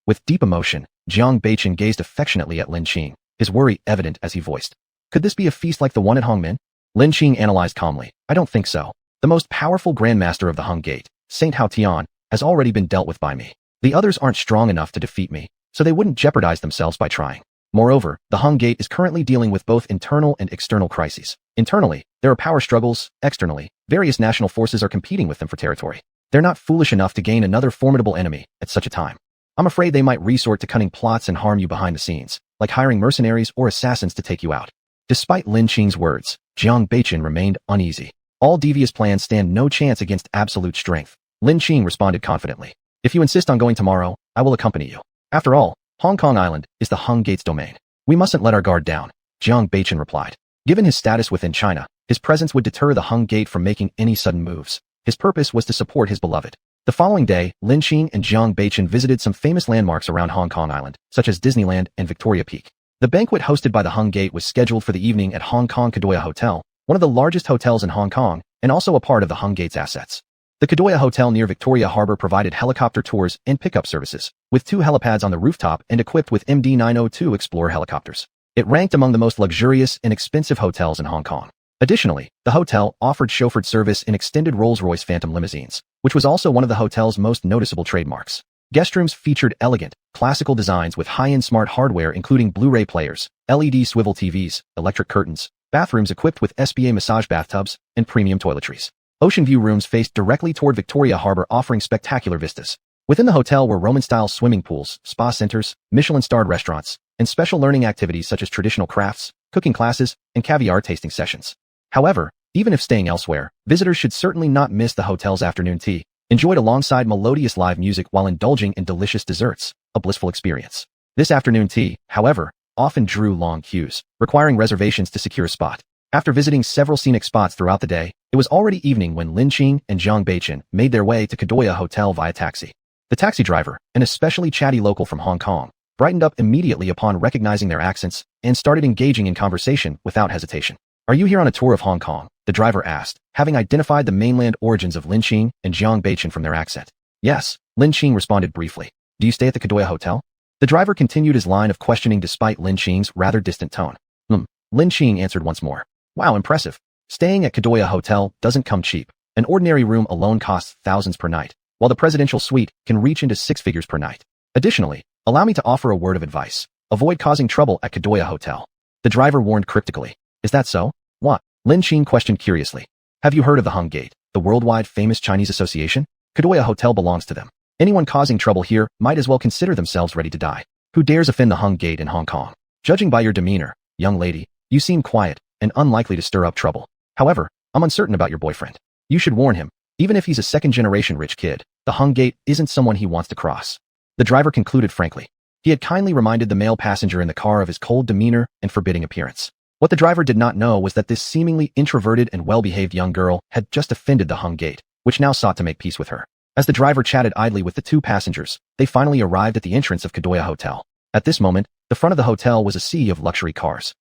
With deep emotion, Jiang Beichen gazed affectionately at Lin Qing, his worry evident as he voiced. Could this be a feast like the one at Hongmen? Lin Qing analyzed calmly. I don't think so. The most powerful grandmaster of the Hung Gate, Saint Hao Tian, has already been dealt with by me. The others aren't strong enough to defeat me. so they wouldn't jeopardize themselves by trying. Moreover, the Hung Gate is currently dealing with both internal and external crises. Internally, there are power struggles. Externally, various national forces are competing with them for territory. They're not foolish enough to gain another formidable enemy at such a time. I'm afraid they might resort to cunning plots and harm you behind the scenes, like hiring mercenaries or assassins to take you out. Despite Lin Qing's words, Jiang Beichen remained uneasy. All devious plans stand no chance against absolute strength. Lin Qing responded confidently. If you insist on going tomorrow, I will accompany you. After all, Hong Kong Island is the Hung Gate's domain. We mustn't let our guard down, Jiang Beichen replied. Given his status within China, his presence would deter the Hung Gate from making any sudden moves. His purpose was to support his beloved. The following day, Lin Qing and Jiang Beichen visited some famous landmarks around Hong Kong Island, such as Disneyland and Victoria Peak. The banquet hosted by the Hung Gate was scheduled for the evening at Hong Kong Kadoya Hotel, one of the largest hotels in Hong Kong, and also a part of the Hung Gate's assets. The Kadoya Hotel near Victoria Harbor provided helicopter tours and pickup services, with 2 helipads on the rooftop and equipped with MD-902 Explorer helicopters. It ranked among the most luxurious and expensive hotels in Hong Kong. Additionally, the hotel offered chauffeured service in extended Rolls-Royce Phantom limousines, which was also one of the hotel's most noticeable trademarks. Guest rooms featured elegant, classical designs with high-end smart hardware including Blu-ray players, LED swivel TVs, electric curtains, bathrooms equipped with SBA massage bathtubs, and premium toiletries. Ocean view rooms faced directly toward Victoria Harbor offering spectacular vistas. Within the hotel were Roman-style swimming pools, spa centers, Michelin-starred restaurants, and special learning activities such as traditional crafts, cooking classes, and caviar tasting sessions. However, even if staying elsewhere, visitors should certainly not miss the hotel's afternoon tea, enjoyed alongside melodious live music while indulging in delicious desserts, a blissful experience. This afternoon tea, however, often drew long queues, requiring reservations to secure a spot. After visiting several scenic spots throughout the day, it was already evening when Lin Qing and Jiang Beichen made their way to Kadoya Hotel via taxi. The taxi driver, an especially chatty local from Hong Kong, brightened up immediately upon recognizing their accents and started engaging in conversation without hesitation. Are you here on a tour of Hong Kong? The driver asked, having identified the mainland origins of Lin Qing and Jiang Beichen from their accent. Yes, Lin Qing responded briefly. Do you stay at the Kadoya Hotel? The driver continued his line of questioning despite Lin Qing's rather distant tone. Lin Qing answered once more. Wow, impressive. Staying at Kadoya Hotel doesn't come cheap. An ordinary room alone costs thousands per night, while the presidential suite can reach into 6 figures per night. Additionally, allow me to offer a word of advice. Avoid causing trouble at Kadoya Hotel. The driver warned cryptically. Is that so? What? Lin Qing questioned curiously. Have you heard of the Hung Gate, the worldwide famous Chinese association? Kadoya Hotel belongs to them. Anyone causing trouble here might as well consider themselves ready to die. Who dares offend the Hung Gate in Hong Kong? Judging by your demeanor, young lady, you seem quiet and unlikely to stir up trouble. However, I'm uncertain about your boyfriend. You should warn him. Even if he's a second-generation rich kid, the Hung Gate isn't someone he wants to cross. The driver concluded frankly. He had kindly reminded the male passenger in the car of his cold demeanor and forbidding appearance. What the driver did not know was that this seemingly introverted and well-behaved young girl had just offended the Hung Gate, which now sought to make peace with her. As the driver chatted idly with the 2 passengers, they finally arrived at the entrance of Kadoya Hotel. At this moment, the front of the hotel was a sea of luxury cars.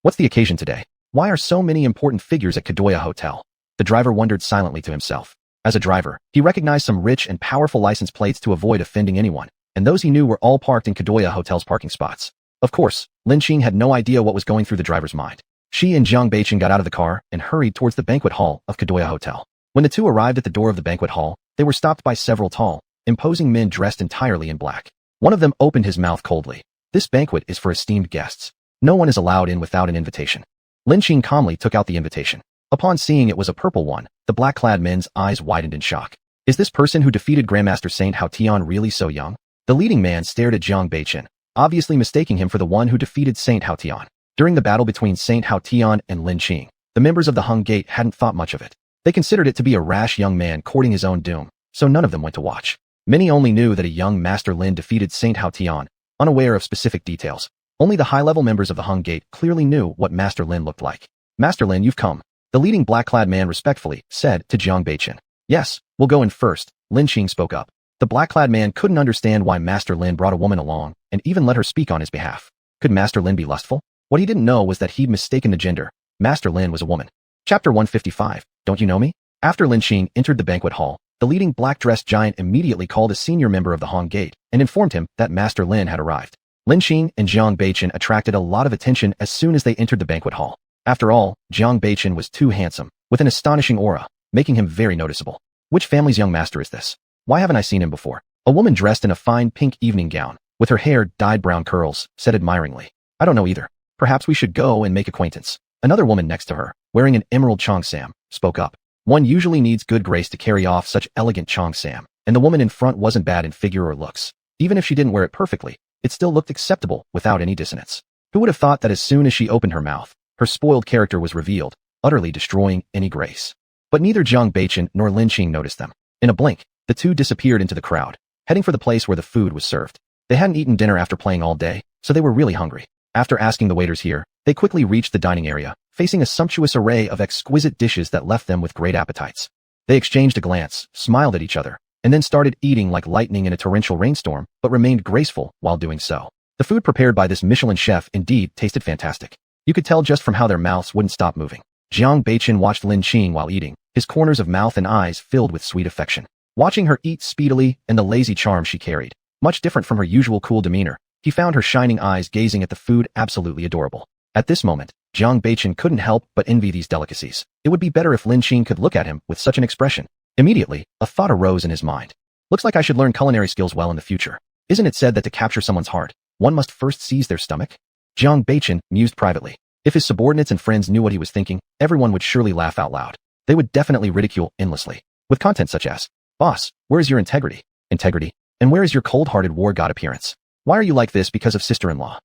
What's the occasion today? Why are so many important figures at Kadoya Hotel? The driver wondered silently to himself. As a driver, he recognized some rich and powerful license plates to avoid offending anyone, and those he knew were all parked in Kadoya Hotel's parking spots. Of course, Lin Qing had no idea what was going through the driver's mind. She and Jiang Beichen got out of the car and hurried towards the banquet hall of Kadoya Hotel. When the 2 arrived at the door of the banquet hall, they were stopped by several tall, imposing men dressed entirely in black. One of them opened his mouth coldly. This banquet is for esteemed guests. No one is allowed in without an invitation. Lin Qing calmly took out the invitation. Upon seeing it was a purple one, the black-clad men's eyes widened in shock. Is this person who defeated Grandmaster Saint Hao Tian really so young? The leading man stared at Jiang Beichen, obviously mistaking him for the one who defeated Saint Hao Tian. During the battle between Saint Hao Tian and Lin Qing, the members of the Hung Gate hadn't thought much of it. They considered it to be a rash young man courting his own doom, so none of them went to watch. Many only knew that a young Master Lin defeated Saint Hao Tian, unaware of specific details. Only the high-level members of the Hung Gate clearly knew what Master Lin looked like. Master Lin, you've come. The leading black-clad man respectfully said to Jiang Beichen. Yes, we'll go in first, Lin Qing spoke up. The black-clad man couldn't understand why Master Lin brought a woman along and even let her speak on his behalf. Could Master Lin be lustful? What he didn't know was that he'd mistaken the gender. Master Lin was a woman. Chapter 155, Don't you know me? After Lin Qing entered the banquet hall, the leading black-dressed giant immediately called a senior member of the Hung Gate and informed him that Master Lin had arrived. Lin Qing and Jiang Beichen attracted a lot of attention as soon as they entered the banquet hall. After all, Jiang Beichen was too handsome, with an astonishing aura, making him very noticeable. Which family's young master is this? Why haven't I seen him before? A woman dressed in a fine pink evening gown, with her hair dyed brown curls, said admiringly, "I don't know either. Perhaps we should go and make acquaintance." Another woman next to her, wearing an emerald cheongsam, spoke up. One usually needs good grace to carry off such elegant cheongsam, and the woman in front wasn't bad in figure or looks. Even if she didn't wear it perfectly, it still looked acceptable without any dissonance. Who would have thought that as soon as she opened her mouth, her spoiled character was revealed, utterly destroying any grace. But neither Jiang Beichen nor Lin Qing noticed them. In a blink, the two disappeared into the crowd, heading for the place where the food was served. They hadn't eaten dinner after playing all day, so they were really hungry. After asking the waiters here, they quickly reached the dining area, facing a sumptuous array of exquisite dishes that left them with great appetites. They exchanged a glance, smiled at each other, and then started eating like lightning in a torrential rainstorm, but remained graceful while doing so. The food prepared by this Michelin chef indeed tasted fantastic. You could tell just from how their mouths wouldn't stop moving. Jiang Beichen watched Lin Qing while eating, his corners of mouth and eyes filled with sweet affection. Watching her eat speedily and the lazy charm she carried, much different from her usual cool demeanor, he found her shining eyes gazing at the food absolutely adorable. At this moment, Jiang Beichen couldn't help but envy these delicacies. It would be better if Lin Qing could look at him with such an expression. Immediately, a thought arose in his mind. Looks like I should learn culinary skills well in the future. Isn't it said that to capture someone's heart, one must first seize their stomach? Jiang Beichen mused privately. If his subordinates and friends knew what he was thinking, everyone would surely laugh out loud. They would definitely ridicule endlessly, with content such as, "Boss, where is your integrity? Integrity? And where is your cold-hearted war god appearance? Why are you like this because of sister-in-law?"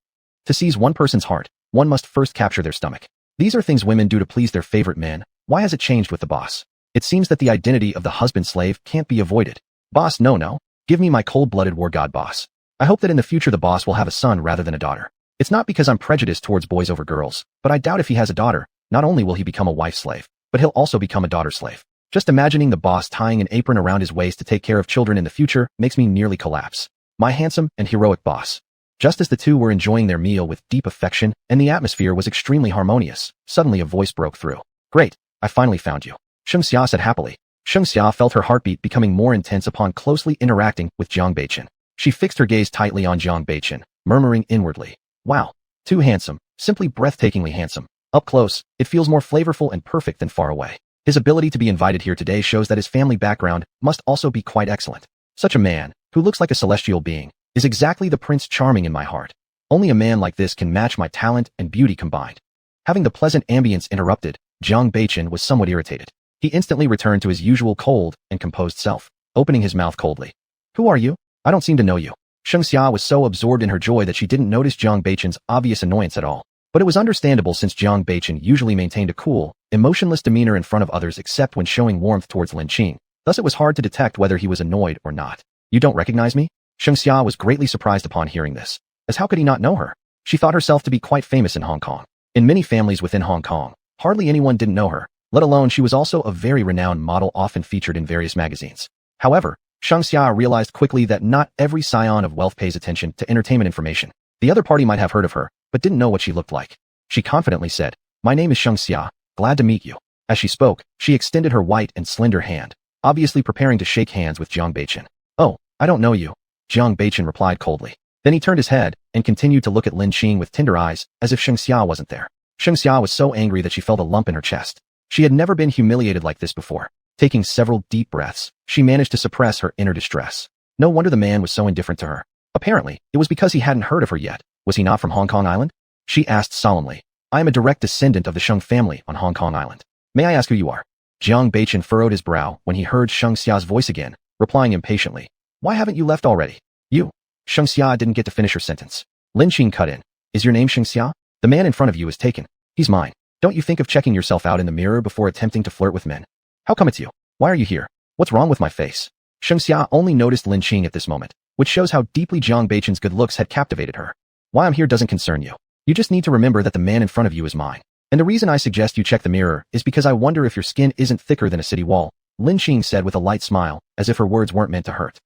To seize one person's heart, one must first capture their stomach. These are things women do to please their favorite men. Why has it changed with the boss? It seems that the identity of the husband-slave can't be avoided. Boss, no. Give me my cold-blooded war god boss. I hope that in the future the boss will have a son rather than a daughter. It's not because I'm prejudiced towards boys over girls, but I doubt if he has a daughter, not only will he become a wife slave, but he'll also become a daughter slave. Just imagining the boss tying an apron around his waist to take care of children in the future makes me nearly collapse. My handsome and heroic boss. Just as the two were enjoying their meal with deep affection and the atmosphere was extremely harmonious, suddenly a voice broke through. "Great, I finally found you," Sheng Xia said happily. Sheng Xia felt her heartbeat becoming more intense upon closely interacting with Jiang Beichen. She fixed her gaze tightly on Jiang Beichen, murmuring inwardly, "Wow, too handsome, simply breathtakingly handsome. Up close, it feels more flavorful and perfect than far away. His ability to be invited here today shows that his family background must also be quite excellent. Such a man, who looks like a celestial being, is exactly the Prince Charming in my heart. Only a man like this can match my talent and beauty combined." Having the pleasant ambience interrupted, Jiang Beichen was somewhat irritated. He instantly returned to his usual cold and composed self, opening his mouth coldly. "Who are you? I don't seem to know you." Sheng Xia was so absorbed in her joy that she didn't notice Jiang Beichen's obvious annoyance at all. But it was understandable since Jiang Beichen usually maintained a cool, emotionless demeanor in front of others except when showing warmth towards Lin Qing. Thus it was hard to detect whether he was annoyed or not. "You don't recognize me?" Sheng Xia was greatly surprised upon hearing this, as how could he not know her? She thought herself to be quite famous in Hong Kong. In many families within Hong Kong, hardly anyone didn't know her, let alone she was also a very renowned model often featured in various magazines. However, Sheng Xia realized quickly that not every scion of wealth pays attention to entertainment information. The other party might have heard of her, but didn't know what she looked like. She confidently said, "My name is Sheng Xia, glad to meet you." As she spoke, she extended her white and slender hand, obviously preparing to shake hands with Jiang Beichen. "Oh, I don't know you," Jiang Beichen replied coldly. Then he turned his head and continued to look at Lin Qing with tender eyes, as if Sheng Xia wasn't there. Sheng Xia was so angry that she felt a lump in her chest. She had never been humiliated like this before. Taking several deep breaths, she managed to suppress her inner distress. No wonder the man was so indifferent to her. Apparently, it was because he hadn't heard of her yet. Was he not from Hong Kong Island? She asked solemnly. "I am a direct descendant of the Sheng family on Hong Kong Island. May I ask who you are?" Jiang Beichen furrowed his brow when he heard Sheng Xia's voice again, replying impatiently, "Why haven't you left already? You." Sheng Xia didn't get to finish her sentence. Lin Qing cut in. "Is your name Sheng Xia? The man in front of you is taken. He's mine. Don't you think of checking yourself out in the mirror before attempting to flirt with men? How come it's you? Why are you here? What's wrong with my face?" Sheng Xia only noticed Lin Qing at this moment, which shows how deeply Jiang Beichen's good looks had captivated her. "Why I'm here doesn't concern you. You just need to remember that the man in front of you is mine. And the reason I suggest you check the mirror is because I wonder if your skin isn't thicker than a city wall," Lin Qing said with a light smile, as if her words weren't meant to hurt.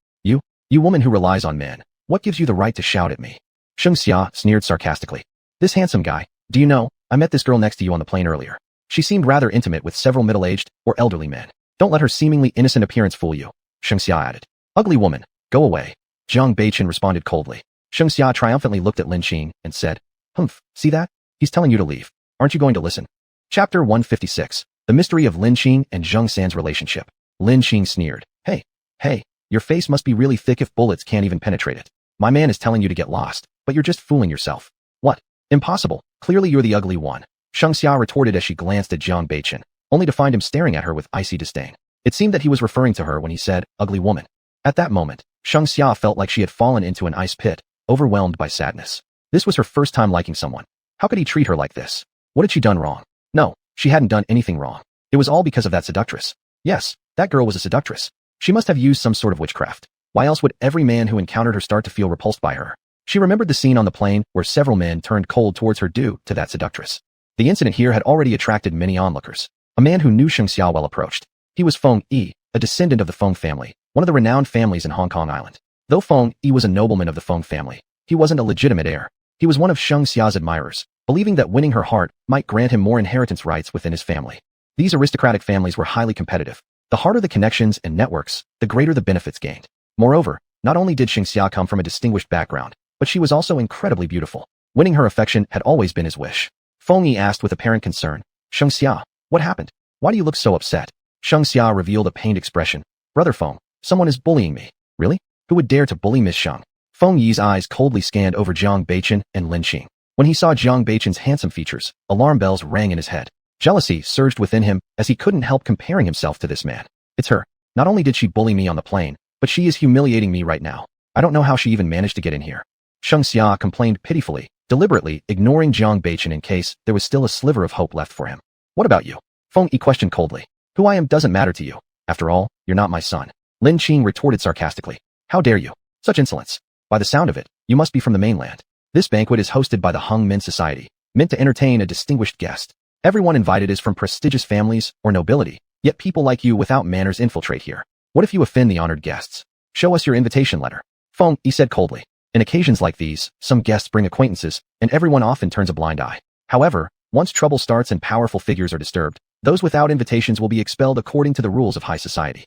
You woman who relies on men, what gives you the right to shout at me?" Sheng Xia sneered sarcastically. "This handsome guy, do you know, I met this girl next to you on the plane earlier. She seemed rather intimate with several middle-aged or elderly men. Don't let her seemingly innocent appearance fool you," Sheng Xia added. "Ugly woman, go away," Jiang Beichen responded coldly. Sheng Xia triumphantly looked at Lin Qing and said, "Humph, see that? He's telling you to leave. Aren't you going to listen?" Chapter 156, The Mystery of Lin Qing and Zheng San's Relationship. Lin Qing sneered. Hey, your face must be really thick if bullets can't even penetrate it. My man is telling you to get lost, but you're just fooling yourself. What? Impossible. Clearly you're the ugly one. Shengxia retorted as she glanced at Jiang Beichen, only to find him staring at her with icy disdain. It seemed that he was referring to her when he said, ugly woman. At that moment, Shengxia felt like she had fallen into an ice pit, overwhelmed by sadness. This was her first time liking someone. How could he treat her like this? What had she done wrong? No, she hadn't done anything wrong. It was all because of that seductress. Yes, that girl was a seductress. She must have used some sort of witchcraft. Why else would every man who encountered her start to feel repulsed by her? She remembered the scene on the plane where several men turned cold towards her due to that seductress. The incident here had already attracted many onlookers. A man who knew Shengxia well approached. He was Feng Yi, a descendant of the Feng family, one of the renowned families in Hong Kong Island. Though Feng Yi was a nobleman of the Feng family, he wasn't a legitimate heir. He was one of Shengxia's admirers, believing that winning her heart might grant him more inheritance rights within his family. These aristocratic families were highly competitive. The harder the connections and networks, the greater the benefits gained. Moreover, not only did Shengxia come from a distinguished background, but she was also incredibly beautiful. Winning her affection had always been his wish. Feng Yi asked with apparent concern, Shengxia, what happened? Why do you look so upset? Shengxia revealed a pained expression. Brother Feng, someone is bullying me. Really? Who would dare to bully Miss Sheng? Feng Yi's eyes coldly scanned over Jiang Beichen and Lin Qing. When he saw Jiang Beichen's handsome features, alarm bells rang in his head. Jealousy surged within him as he couldn't help comparing himself to this man. It's her. Not only did she bully me on the plane, but she is humiliating me right now. I don't know how she even managed to get in here. Shengxia complained pitifully, deliberately ignoring Jiang Beichen in case there was still a sliver of hope left for him. What about you? Feng Yi questioned coldly. Who I am doesn't matter to you. After all, you're not my son. Lin Qing retorted sarcastically. How dare you? Such insolence. By the sound of it, you must be from the mainland. This banquet is hosted by the Hung Min Society, meant to entertain a distinguished guest. Everyone invited is from prestigious families or nobility, yet people like you without manners infiltrate here. What if you offend the honored guests? Show us your invitation letter. Feng Yi said coldly. In occasions like these, some guests bring acquaintances, and everyone often turns a blind eye. However, once trouble starts and powerful figures are disturbed, those without invitations will be expelled according to the rules of high society.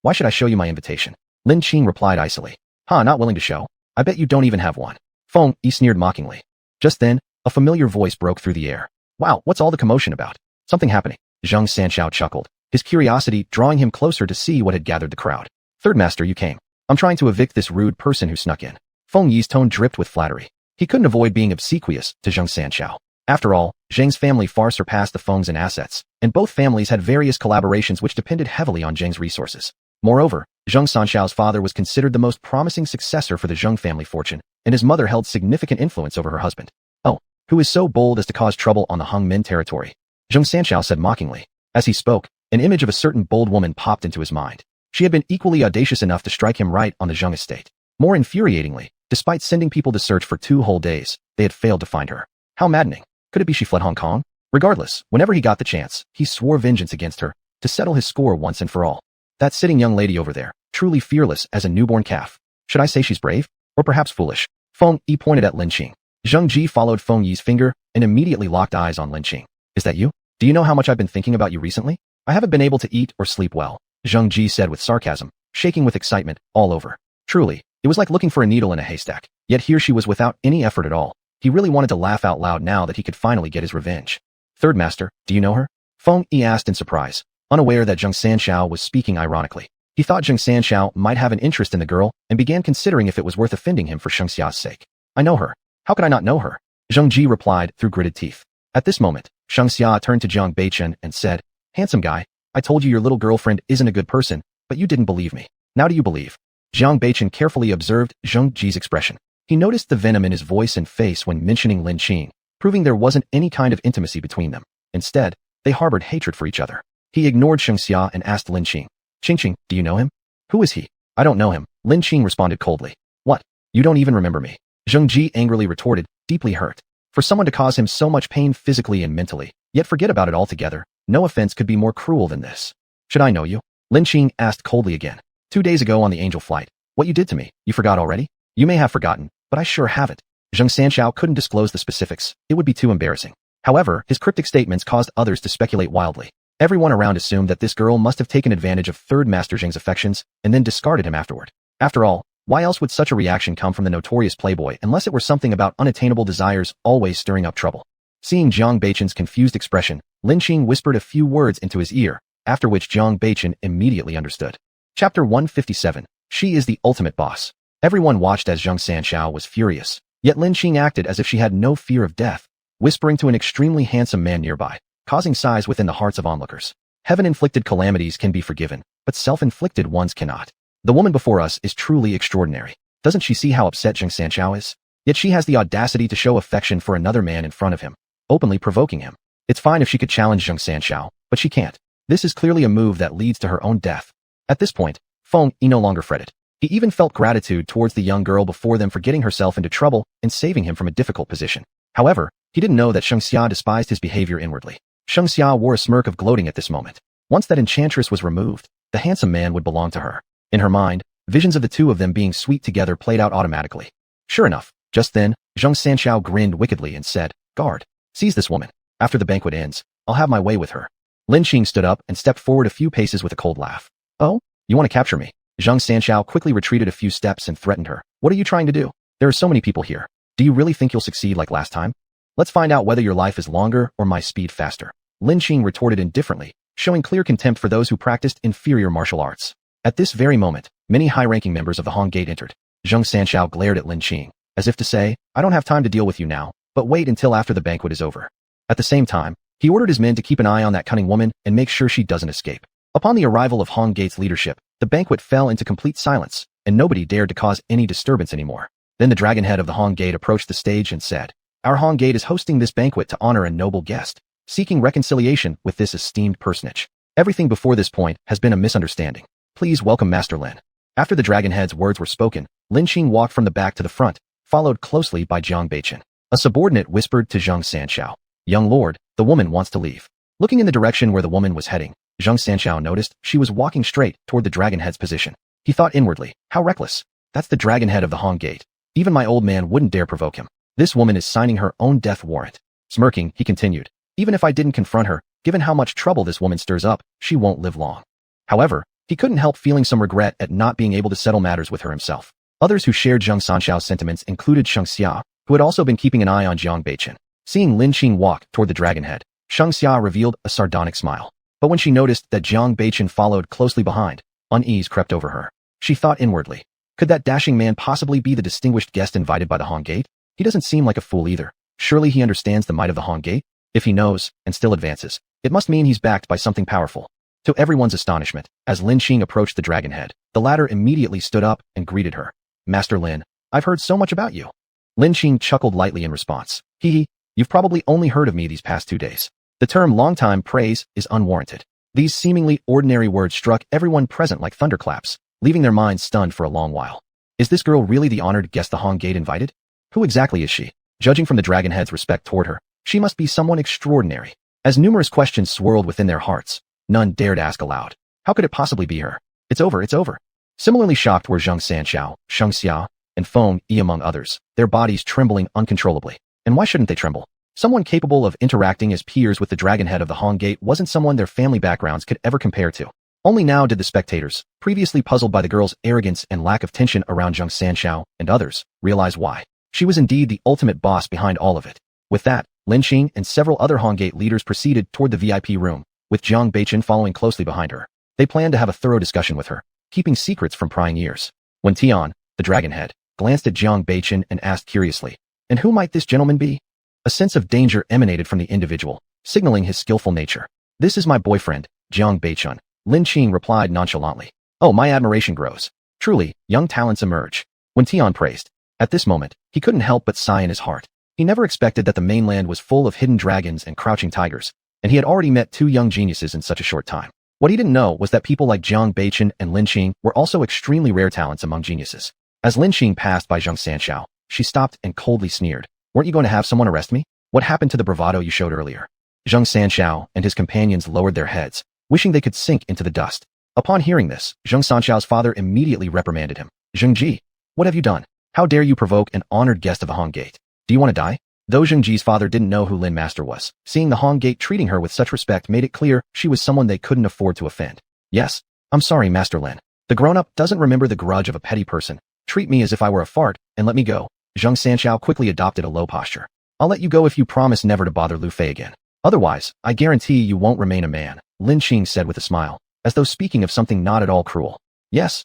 Why should I show you my invitation? Lin Qing replied icily. Not willing to show? I bet you don't even have one. Feng Yi sneered mockingly. Just then, a familiar voice broke through the air. Wow, what's all the commotion about? Something happening. Zhang Sanshao chuckled, his curiosity drawing him closer to see what had gathered the crowd. Third master, you came. I'm trying to evict this rude person who snuck in. Feng Yi's tone dripped with flattery. He couldn't avoid being obsequious to Zhang Sanshao. After all, Zhang's family far surpassed the Feng's in assets, and both families had various collaborations which depended heavily on Zhang's resources. Moreover, Zhang Sanshao's father was considered the most promising successor for the Jiang family fortune, and his mother held significant influence over her husband. Oh, who is so bold as to cause trouble on the Hung Min territory? Zhang Sanshao said mockingly. As he spoke, an image of a certain bold woman popped into his mind. She had been equally audacious enough to strike him right on the Jiang estate. More infuriatingly, despite sending people to search for 2 whole days, they had failed to find her. How maddening. Could it be she fled Hong Kong? Regardless, whenever he got the chance, he swore vengeance against her, to settle his score once and for all. That sitting young lady over there, truly fearless as a newborn calf. Should I say she's brave? Or perhaps foolish? Feng Yi pointed at Lin Qing. Zhang Ji followed Feng Yi's finger and immediately locked eyes on Lin Qing. Is that you? Do you know how much I've been thinking about you recently? I haven't been able to eat or sleep well, Zhang Ji said with sarcasm, shaking with excitement all over. Truly, it was like looking for a needle in a haystack. Yet here she was without any effort at all. He really wanted to laugh out loud now that he could finally get his revenge. Third master, do you know her? Feng Yi asked in surprise, unaware that Zhang Sanshao was speaking ironically. He thought Zhang Sanshao might have an interest in the girl and began considering if it was worth offending him for Shengxia's sake. I know her. How could I not know her? Zhang Ji replied through gritted teeth. At this moment, Shengxia turned to Jiang Beichen and said, Handsome guy, I told you your little girlfriend isn't a good person, but you didn't believe me. Now do you believe? Jiang Beichen carefully observed Zhang Ji's expression. He noticed the venom in his voice and face when mentioning Lin Qing, proving there wasn't any kind of intimacy between them. Instead, they harbored hatred for each other. He ignored Shengxia and asked Lin Qing, Qing, do you know him? Who is he? I don't know him, Lin Qing responded coldly. What? You don't even remember me? Zhang Ji angrily retorted, deeply hurt. For someone to cause him so much pain physically and mentally, yet forget about it altogether, no offense could be more cruel than this. Should I know you? Lin Qing asked coldly again. 2 days ago on the angel flight, what you did to me, you forgot already? You may have forgotten, but I sure haven't. Zhang Sanshao couldn't disclose the specifics, it would be too embarrassing. However, his cryptic statements caused others to speculate wildly. Everyone around assumed that this girl must have taken advantage of Third Master Zhang's affections and then discarded him afterward. After all, why else would such a reaction come from the notorious playboy unless it were something about unattainable desires always stirring up trouble? Seeing Jiang Beichen's confused expression, Lin Qing whispered a few words into his ear, after which Jiang Beichen immediately understood. Chapter 157. She is the ultimate boss. Everyone watched as Zhang Sanxiao was furious, yet Lin Qing acted as if she had no fear of death, whispering to an extremely handsome man nearby, causing sighs within the hearts of onlookers. Heaven-inflicted calamities can be forgiven, but self-inflicted ones cannot. The woman before us is truly extraordinary. Doesn't she see how upset Zhang Sanxiao is? Yet she has the audacity to show affection for another man in front of him, openly provoking him. It's fine if she could challenge Zhang Sanxiao, but she can't. This is clearly a move that leads to her own death. At this point, Feng Yi no longer fretted. He even felt gratitude towards the young girl before them for getting herself into trouble and saving him from a difficult position. However, he didn't know that Shengxia despised his behavior inwardly. Shengxia wore a smirk of gloating at this moment. Once that enchantress was removed, the handsome man would belong to her. In her mind, visions of the two of them being sweet together played out automatically. Sure enough, just then, Zhang Sanxiao grinned wickedly and said, "Guard, seize this woman. After the banquet ends, I'll have my way with her." Lin Qing stood up and stepped forward a few paces with a cold laugh. "Oh? You want to capture me?" Zhang Sanxiao quickly retreated a few steps and threatened her. "What are you trying to do? There are so many people here. Do you really think you'll succeed like last time? Let's find out whether your life is longer or my speed faster." Lin Qing retorted indifferently, showing clear contempt for those who practiced inferior martial arts. At this very moment, many high-ranking members of the Hong Gate entered. Zhang Sanxiao glared at Lin Qing, as if to say, "I don't have time to deal with you now, but wait until after the banquet is over." At the same time, he ordered his men to keep an eye on that cunning woman and make sure she doesn't escape. Upon the arrival of Hong Gate's leadership, the banquet fell into complete silence, and nobody dared to cause any disturbance anymore. Then the dragon head of the Hong Gate approached the stage and said, "Our Hong Gate is hosting this banquet to honor a noble guest, seeking reconciliation with this esteemed personage. Everything before this point has been a misunderstanding. Please welcome Master Lin." After the dragon head's words were spoken, Lin Qing walked from the back to the front, followed closely by Jiang Beichen. A subordinate whispered to Zhang Sanxiao, "Young lord, the woman wants to leave." Looking in the direction where the woman was heading, Zhang Sanxiao noticed she was walking straight toward the dragon head's position. He thought inwardly, how reckless. That's the dragon head of the Hong Gate. Even my old man wouldn't dare provoke him. This woman is signing her own death warrant. Smirking, he continued, "Even if I didn't confront her, given how much trouble this woman stirs up, she won't live long." However, he couldn't help feeling some regret at not being able to settle matters with her himself. Others who shared Zhang Sanxiao's sentiments included Shengxia, who had also been keeping an eye on Jiang Beichen. Seeing Lin Qing walk toward the dragon head, Shengxia revealed a sardonic smile. But when she noticed that Jiang Beichen followed closely behind, unease crept over her. She thought inwardly, could that dashing man possibly be the distinguished guest invited by the Hong Gate? He doesn't seem like a fool either. Surely he understands the might of the Hong Gate? If he knows, and still advances, it must mean he's backed by something powerful. To everyone's astonishment, as Lin Qing approached the dragon head, the latter immediately stood up and greeted her. "Master Lin, I've heard so much about you." Lin Qing chuckled lightly in response. "Hee, you've probably only heard of me these past 2 days. The term long-time praise is unwarranted." These seemingly ordinary words struck everyone present like thunderclaps, leaving their minds stunned for a long while. Is this girl really the honored guest the Hong Gate invited? Who exactly is she? Judging from the dragon head's respect toward her, she must be someone extraordinary. As numerous questions swirled within their hearts, none dared ask aloud. How could it possibly be her? It's over, it's over. Similarly shocked were Zhang Sanxiao, Shengxia, and Feng Yi among others, their bodies trembling uncontrollably. And why shouldn't they tremble? Someone capable of interacting as peers with the dragon head of the Hong Gate wasn't someone their family backgrounds could ever compare to. Only now did the spectators, previously puzzled by the girl's arrogance and lack of tension around Zhang Sanxiao and others, realize why. She was indeed the ultimate boss behind all of it. With that, Lin Qing and several other Hong Gate leaders proceeded toward the VIP room, with Jiang Beichen following closely behind her. They planned to have a thorough discussion with her, keeping secrets from prying ears. When Tian, the dragon head, glanced at Jiang Beichen and asked curiously, "And who might this gentleman be?" A sense of danger emanated from the individual, signaling his skillful nature. "This is my boyfriend, Jiang Beichen," Lin Qing replied nonchalantly. "Oh, my admiration grows. Truly, young talents emerge." When Tian praised, at this moment, he couldn't help but sigh in his heart. He never expected that the mainland was full of hidden dragons and crouching tigers, and he had already met 2 young geniuses in such a short time. What he didn't know was that people like Jiang Beichen and Lin Qing were also extremely rare talents among geniuses. As Lin Qing passed by Zhang Sanxiao, she stopped and coldly sneered. "Weren't you going to have someone arrest me? What happened to the bravado you showed earlier?" Zhang Sanxiao and his companions lowered their heads, wishing they could sink into the dust. Upon hearing this, Zhang Sanxiao's father immediately reprimanded him. "Zheng Ji, what have you done? How dare you provoke an honored guest of the Hong Gate? Do you want to die?" Though Zheng Ji's father didn't know who Lin Master was, seeing the Hong Gate treating her with such respect made it clear she was someone they couldn't afford to offend. "Yes, I'm sorry, Master Lin. The grown-up doesn't remember the grudge of a petty person. Treat me as if I were a fart, and let me go." Zhang Sanxiao quickly adopted a low posture. "I'll let you go if you promise never to bother Lu Fei again. Otherwise, I guarantee you won't remain a man," Lin Qing said with a smile, as though speaking of something not at all cruel. Yes,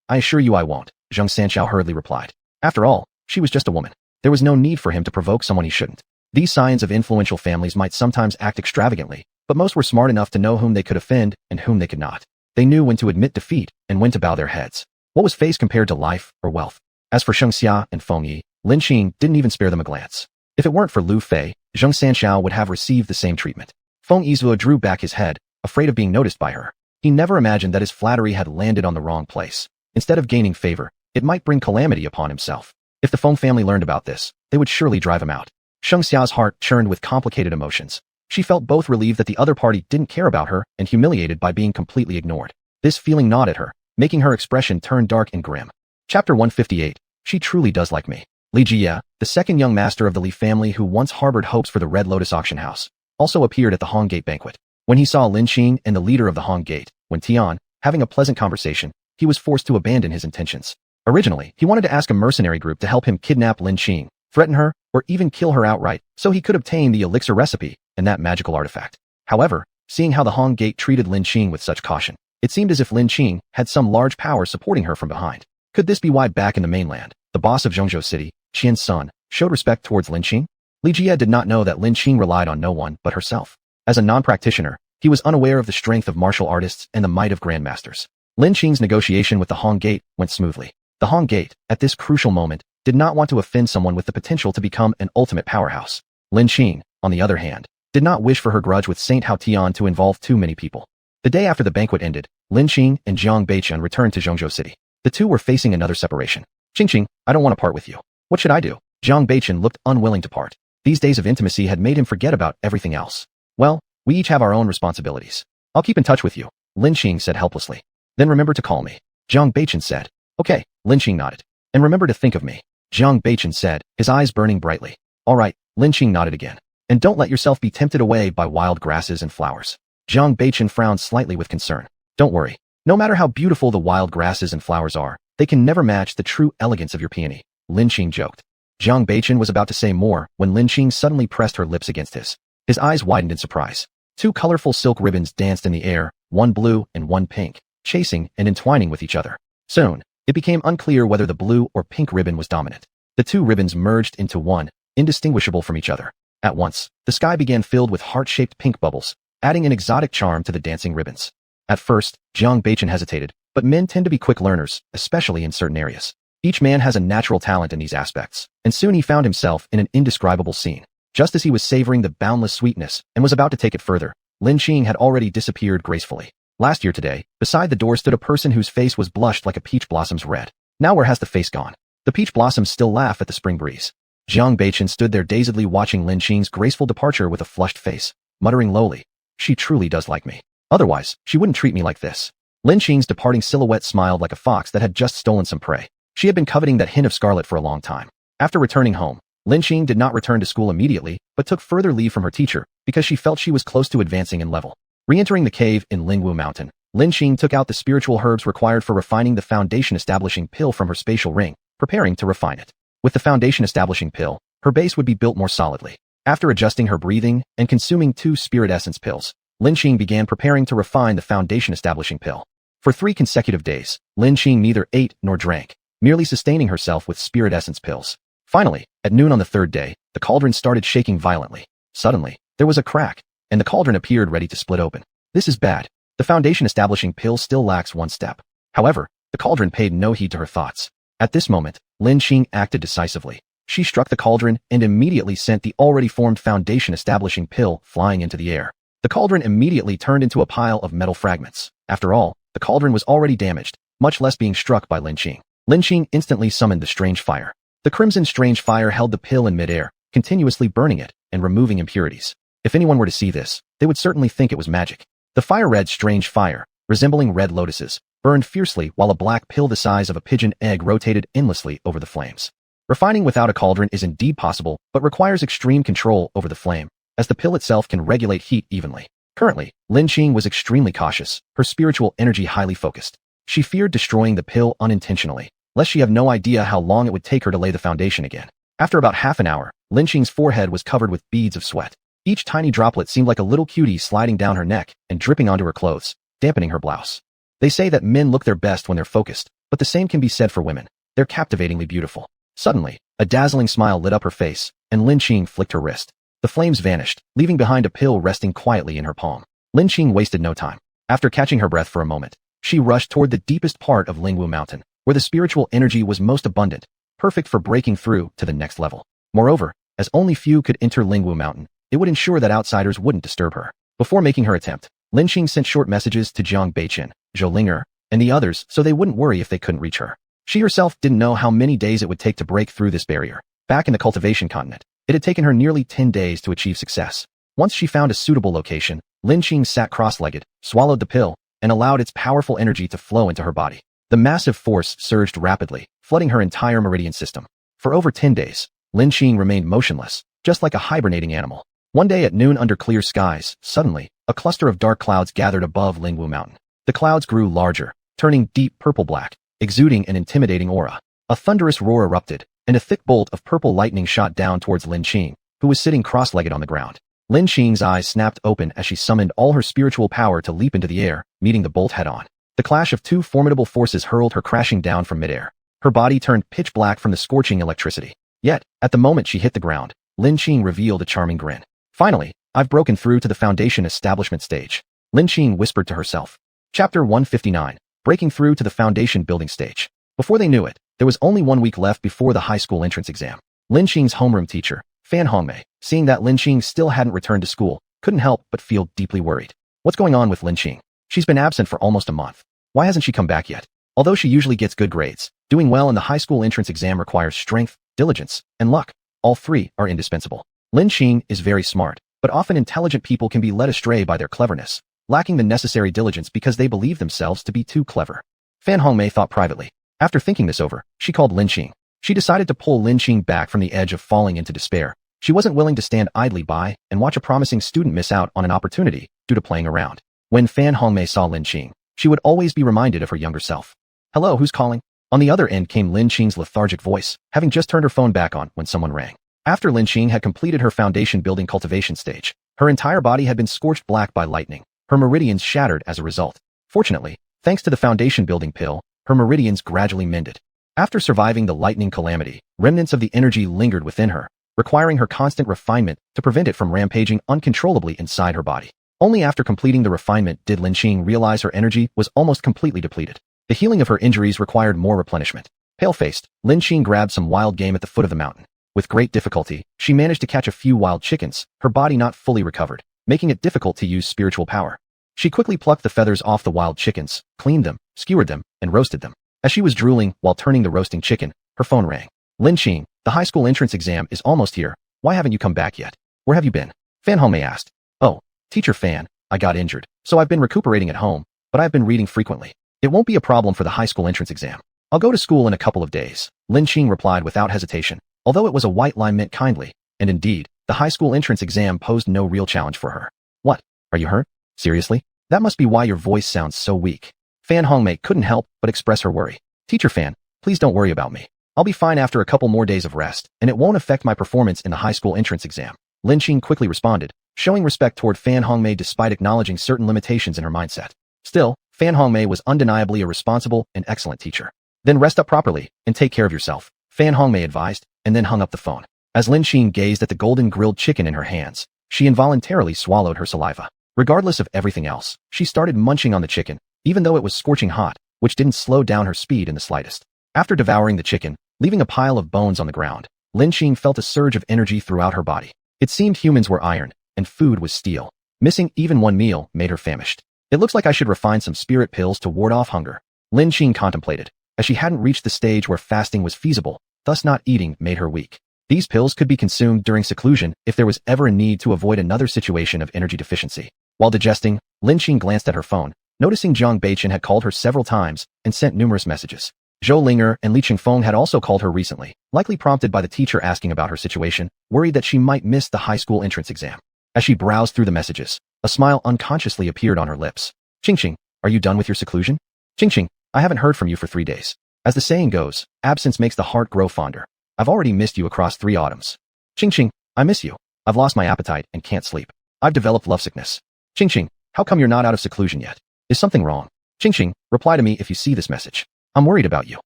I assure you I won't." Zheng Sanxiao hurriedly replied. After all, she was just a woman. There was no need for him to provoke someone he shouldn't. These scions of influential families might sometimes act extravagantly, but most were smart enough to know whom they could offend and whom they could not. They knew when to admit defeat and when to bow their heads. What was face compared to life or wealth? As for Sheng Xia and Feng Yi, Lin Qing didn't even spare them a glance. If it weren't for Lu Fei, Zheng Sanxiao would have received the same treatment. Feng Yizhou drew back his head, afraid of being noticed by her. He never imagined that his flattery had landed on the wrong place. Instead of gaining favor, it might bring calamity upon himself. If the Feng family learned about this, they would surely drive him out. Sheng Xia's heart churned with complicated emotions. She felt both relieved that the other party didn't care about her and humiliated by being completely ignored. This feeling gnawed at her, making her expression turn dark and grim. Chapter 158. She truly does like me. Li Jie, the second young master of the Li family who once harbored hopes for the Red Lotus auction house, also appeared at the Hong Gate banquet. When he saw Lin Qing and the leader of the Hong Gate, Wen Tian, having a pleasant conversation, he was forced to abandon his intentions. Originally, he wanted to ask a mercenary group to help him kidnap Lin Qing, threaten her, or even kill her outright, so he could obtain the elixir recipe and that magical artifact. However, seeing how the Hong Gate treated Lin Qing with such caution, it seemed as if Lin Qing had some large power supporting her from behind. Could this be why back in the mainland, the boss of Zhongzhou City, Qian's son, showed respect towards Lin Qing? Li Jie did not know that Lin Qing relied on no one but herself. As a non-practitioner, he was unaware of the strength of martial artists and the might of grandmasters. Lin Qing's negotiation with the Hong Gate went smoothly. The Hong Gate, at this crucial moment, did not want to offend someone with the potential to become an ultimate powerhouse. Lin Qing, on the other hand, did not wish for her grudge with Saint Hao Tian to involve too many people. The day after the banquet ended, Lin Qing and Jiang Beichen returned to Zhongzhou City. The two were facing another separation. Qing, I don't want to part with you. What should I do? Jiang Beichen looked unwilling to part. These days of intimacy had made him forget about everything else. Well, we each have our own responsibilities. I'll keep in touch with you, Lin Qing said helplessly. Then remember to call me. Jiang Beichen said. Okay, Lin Qing nodded. And remember to think of me, Jiang Beichen said, his eyes burning brightly. All right, Lin Qing nodded again. And don't let yourself be tempted away by wild grasses and flowers. Jiang Beichen frowned slightly with concern. Don't worry. No matter how beautiful the wild grasses and flowers are, they can never match the true elegance of your peony, Lin Qing joked. Jiang Beichen was about to say more when Lin Qing suddenly pressed her lips against his. His eyes widened in surprise. Two colorful silk ribbons danced in the air, one blue and one pink, chasing and entwining with each other. Soon, it became unclear whether the blue or pink ribbon was dominant. The two ribbons merged into one, indistinguishable from each other. At once, the sky began filled with heart-shaped pink bubbles, adding an exotic charm to the dancing ribbons. At first, Jiang Beichen hesitated, but men tend to be quick learners, especially in certain areas. Each man has a natural talent in these aspects, and soon he found himself in an indescribable scene. Just as he was savoring the boundless sweetness and was about to take it further, Lin Qing had already disappeared gracefully. Last year today, beside the door stood a person whose face was blushed like a peach blossom's red. Now where has the face gone? The peach blossoms still laugh at the spring breeze. Jiang Beichen stood there dazedly watching Lin Qing's graceful departure with a flushed face, muttering lowly, "She truly does like me. Otherwise, she wouldn't treat me like this." Lin Qing's departing silhouette smiled like a fox that had just stolen some prey. She had been coveting that hint of scarlet for a long time. After returning home, Lin Qing did not return to school immediately, but took further leave from her teacher because she felt she was close to advancing in level. Re-entering the cave in Lingwu Mountain, Lin Qing took out the spiritual herbs required for refining the foundation-establishing pill from her spatial ring, preparing to refine it. With the foundation-establishing pill, her base would be built more solidly. After adjusting her breathing and consuming 2 spirit essence pills, Lin Qing began preparing to refine the foundation-establishing pill. For 3 consecutive days, Lin Qing neither ate nor drank, merely sustaining herself with spirit essence pills. Finally, at noon on the 3rd day, the cauldron started shaking violently. Suddenly, there was a crack, and the cauldron appeared ready to split open. This is bad. The foundation-establishing pill still lacks 1 step. However, the cauldron paid no heed to her thoughts. At this moment, Lin Qing acted decisively. She struck the cauldron and immediately sent the already formed foundation-establishing pill flying into the air. The cauldron immediately turned into a pile of metal fragments. After all, the cauldron was already damaged, much less being struck by Lin Qing. Lin Qing instantly summoned the strange fire. The crimson strange fire held the pill in midair, continuously burning it and removing impurities. If anyone were to see this, they would certainly think it was magic. The fire-red strange fire, resembling red lotuses, burned fiercely while a black pill the size of a pigeon egg rotated endlessly over the flames. Refining without a cauldron is indeed possible, but requires extreme control over the flame, as the pill itself can regulate heat evenly. Currently, Lin Qing was extremely cautious, her spiritual energy highly focused. She feared destroying the pill unintentionally, lest she have no idea how long it would take her to lay the foundation again. After about half an hour, Lin Qing's forehead was covered with beads of sweat. Each tiny droplet seemed like a little cutie sliding down her neck and dripping onto her clothes, dampening her blouse. They say that men look their best when they're focused, but the same can be said for women. They're captivatingly beautiful. Suddenly, a dazzling smile lit up her face, and Lin Qing flicked her wrist. The flames vanished, leaving behind a pill resting quietly in her palm. Lin Qing wasted no time. After catching her breath for a moment, she rushed toward the deepest part of Lingwu Mountain, where the spiritual energy was most abundant, perfect for breaking through to the next level. Moreover, as only few could enter Lingwu Mountain, it would ensure that outsiders wouldn't disturb her. Before making her attempt, Lin Qing sent short messages to Jiang Beichen, Zhou Linger, and the others so they wouldn't worry if they couldn't reach her. She herself didn't know how many days it would take to break through this barrier. Back in the Cultivation Continent, it had taken her nearly 10 days to achieve success. Once she found a suitable location, Lin Qing sat cross-legged, swallowed the pill, and allowed its powerful energy to flow into her body. The massive force surged rapidly, flooding her entire meridian system. For over 10 days, Lin Qing remained motionless, just like a hibernating animal. One day at noon under clear skies, suddenly, a cluster of dark clouds gathered above Lingwu Mountain. The clouds grew larger, turning deep purple-black, exuding an intimidating aura. A thunderous roar erupted, and a thick bolt of purple lightning shot down towards Lin Qing, who was sitting cross-legged on the ground. Lin Qing's eyes snapped open as she summoned all her spiritual power to leap into the air, meeting the bolt head-on. The clash of two formidable forces hurled her crashing down from midair. Her body turned pitch black from the scorching electricity. Yet, at the moment she hit the ground, Lin Qing revealed a charming grin. Finally, I've broken through to the foundation establishment stage, Lin Qing whispered to herself. Chapter 159, Breaking Through to the Foundation Building Stage. Before they knew it, there was only 1 week left before the high school entrance exam. Lin Qing's homeroom teacher, Fan Hongmei, seeing that Lin Qing still hadn't returned to school, couldn't help but feel deeply worried. What's going on with Lin Qing? She's been absent for almost a month. Why hasn't she come back yet? Although she usually gets good grades, doing well in the high school entrance exam requires strength, diligence, and luck. All three are indispensable. Lin Qing is very smart, but often intelligent people can be led astray by their cleverness, lacking the necessary diligence because they believe themselves to be too clever. Fan Hongmei thought privately. After thinking this over, she called Lin Qing. She decided to pull Lin Qing back from the edge of falling into despair. She wasn't willing to stand idly by and watch a promising student miss out on an opportunity due to playing around. When Fan Hongmei saw Lin Qing, she would always be reminded of her younger self. Hello, who's calling? On the other end came Lin Qing's lethargic voice, having just turned her phone back on when someone rang. After Lin Qing had completed her foundation building cultivation stage, her entire body had been scorched black by lightning. Her meridians shattered as a result. Fortunately, thanks to the foundation building pill, her meridians gradually mended. After surviving the lightning calamity, remnants of the energy lingered within her, requiring her constant refinement to prevent it from rampaging uncontrollably inside her body. Only after completing the refinement did Lin Qing realize her energy was almost completely depleted. The healing of her injuries required more replenishment. Pale-faced, Lin Qing grabbed some wild game at the foot of the mountain. With great difficulty, she managed to catch a few wild chickens, her body not fully recovered, making it difficult to use spiritual power. She quickly plucked the feathers off the wild chickens, cleaned them, skewered them, and roasted them. As she was drooling while turning the roasting chicken, her phone rang. Lin Qing, the high school entrance exam is almost here. Why haven't you come back yet? Where have you been? Fan Hongmei asked. Oh, Teacher Fan, I got injured, so I've been recuperating at home, but I've been reading frequently. It won't be a problem for the high school entrance exam. I'll go to school in a couple of days, Lin Qing replied without hesitation, although it was a white lie meant kindly, and indeed, the high school entrance exam posed no real challenge for her. What? Are you hurt? Seriously? That must be why your voice sounds so weak. Fan Hongmei couldn't help but express her worry. Teacher Fan, please don't worry about me. I'll be fine after a couple more days of rest, and it won't affect my performance in the high school entrance exam. Lin Qing quickly responded, showing respect toward Fan Hongmei despite acknowledging certain limitations in her mindset. Still, Fan Hongmei was undeniably a responsible and excellent teacher. Then rest up properly and take care of yourself, Fan Hongmei advised, and then hung up the phone. As Lin Qing gazed at the golden grilled chicken in her hands, she involuntarily swallowed her saliva. Regardless of everything else, she started munching on the chicken, even though it was scorching hot, which didn't slow down her speed in the slightest. After devouring the chicken, leaving a pile of bones on the ground, Lin Qing felt a surge of energy throughout her body. It seemed humans were iron, and food was steel. Missing even one meal made her famished. It looks like I should refine some spirit pills to ward off hunger, Lin Qing contemplated, as she hadn't reached the stage where fasting was feasible, thus not eating made her weak. These pills could be consumed during seclusion if there was ever a need to avoid another situation of energy deficiency. While digesting, Lin Qing glanced at her phone, noticing Jiang Beichen had called her several times and sent numerous messages. Zhou Linger and Li Qingfeng had also called her recently, likely prompted by the teacher asking about her situation, worried that she might miss the high school entrance exam. As she browsed through the messages, a smile unconsciously appeared on her lips. Qing, are you done with your seclusion? Qing, I haven't heard from you for 3 days. As the saying goes, absence makes the heart grow fonder. I've already missed you across 3 autumns. Qing, I miss you. I've lost my appetite and can't sleep. I've developed lovesickness. Qing, how come you're not out of seclusion yet? Is something wrong? Qing, reply to me if you see this message. I'm worried about you.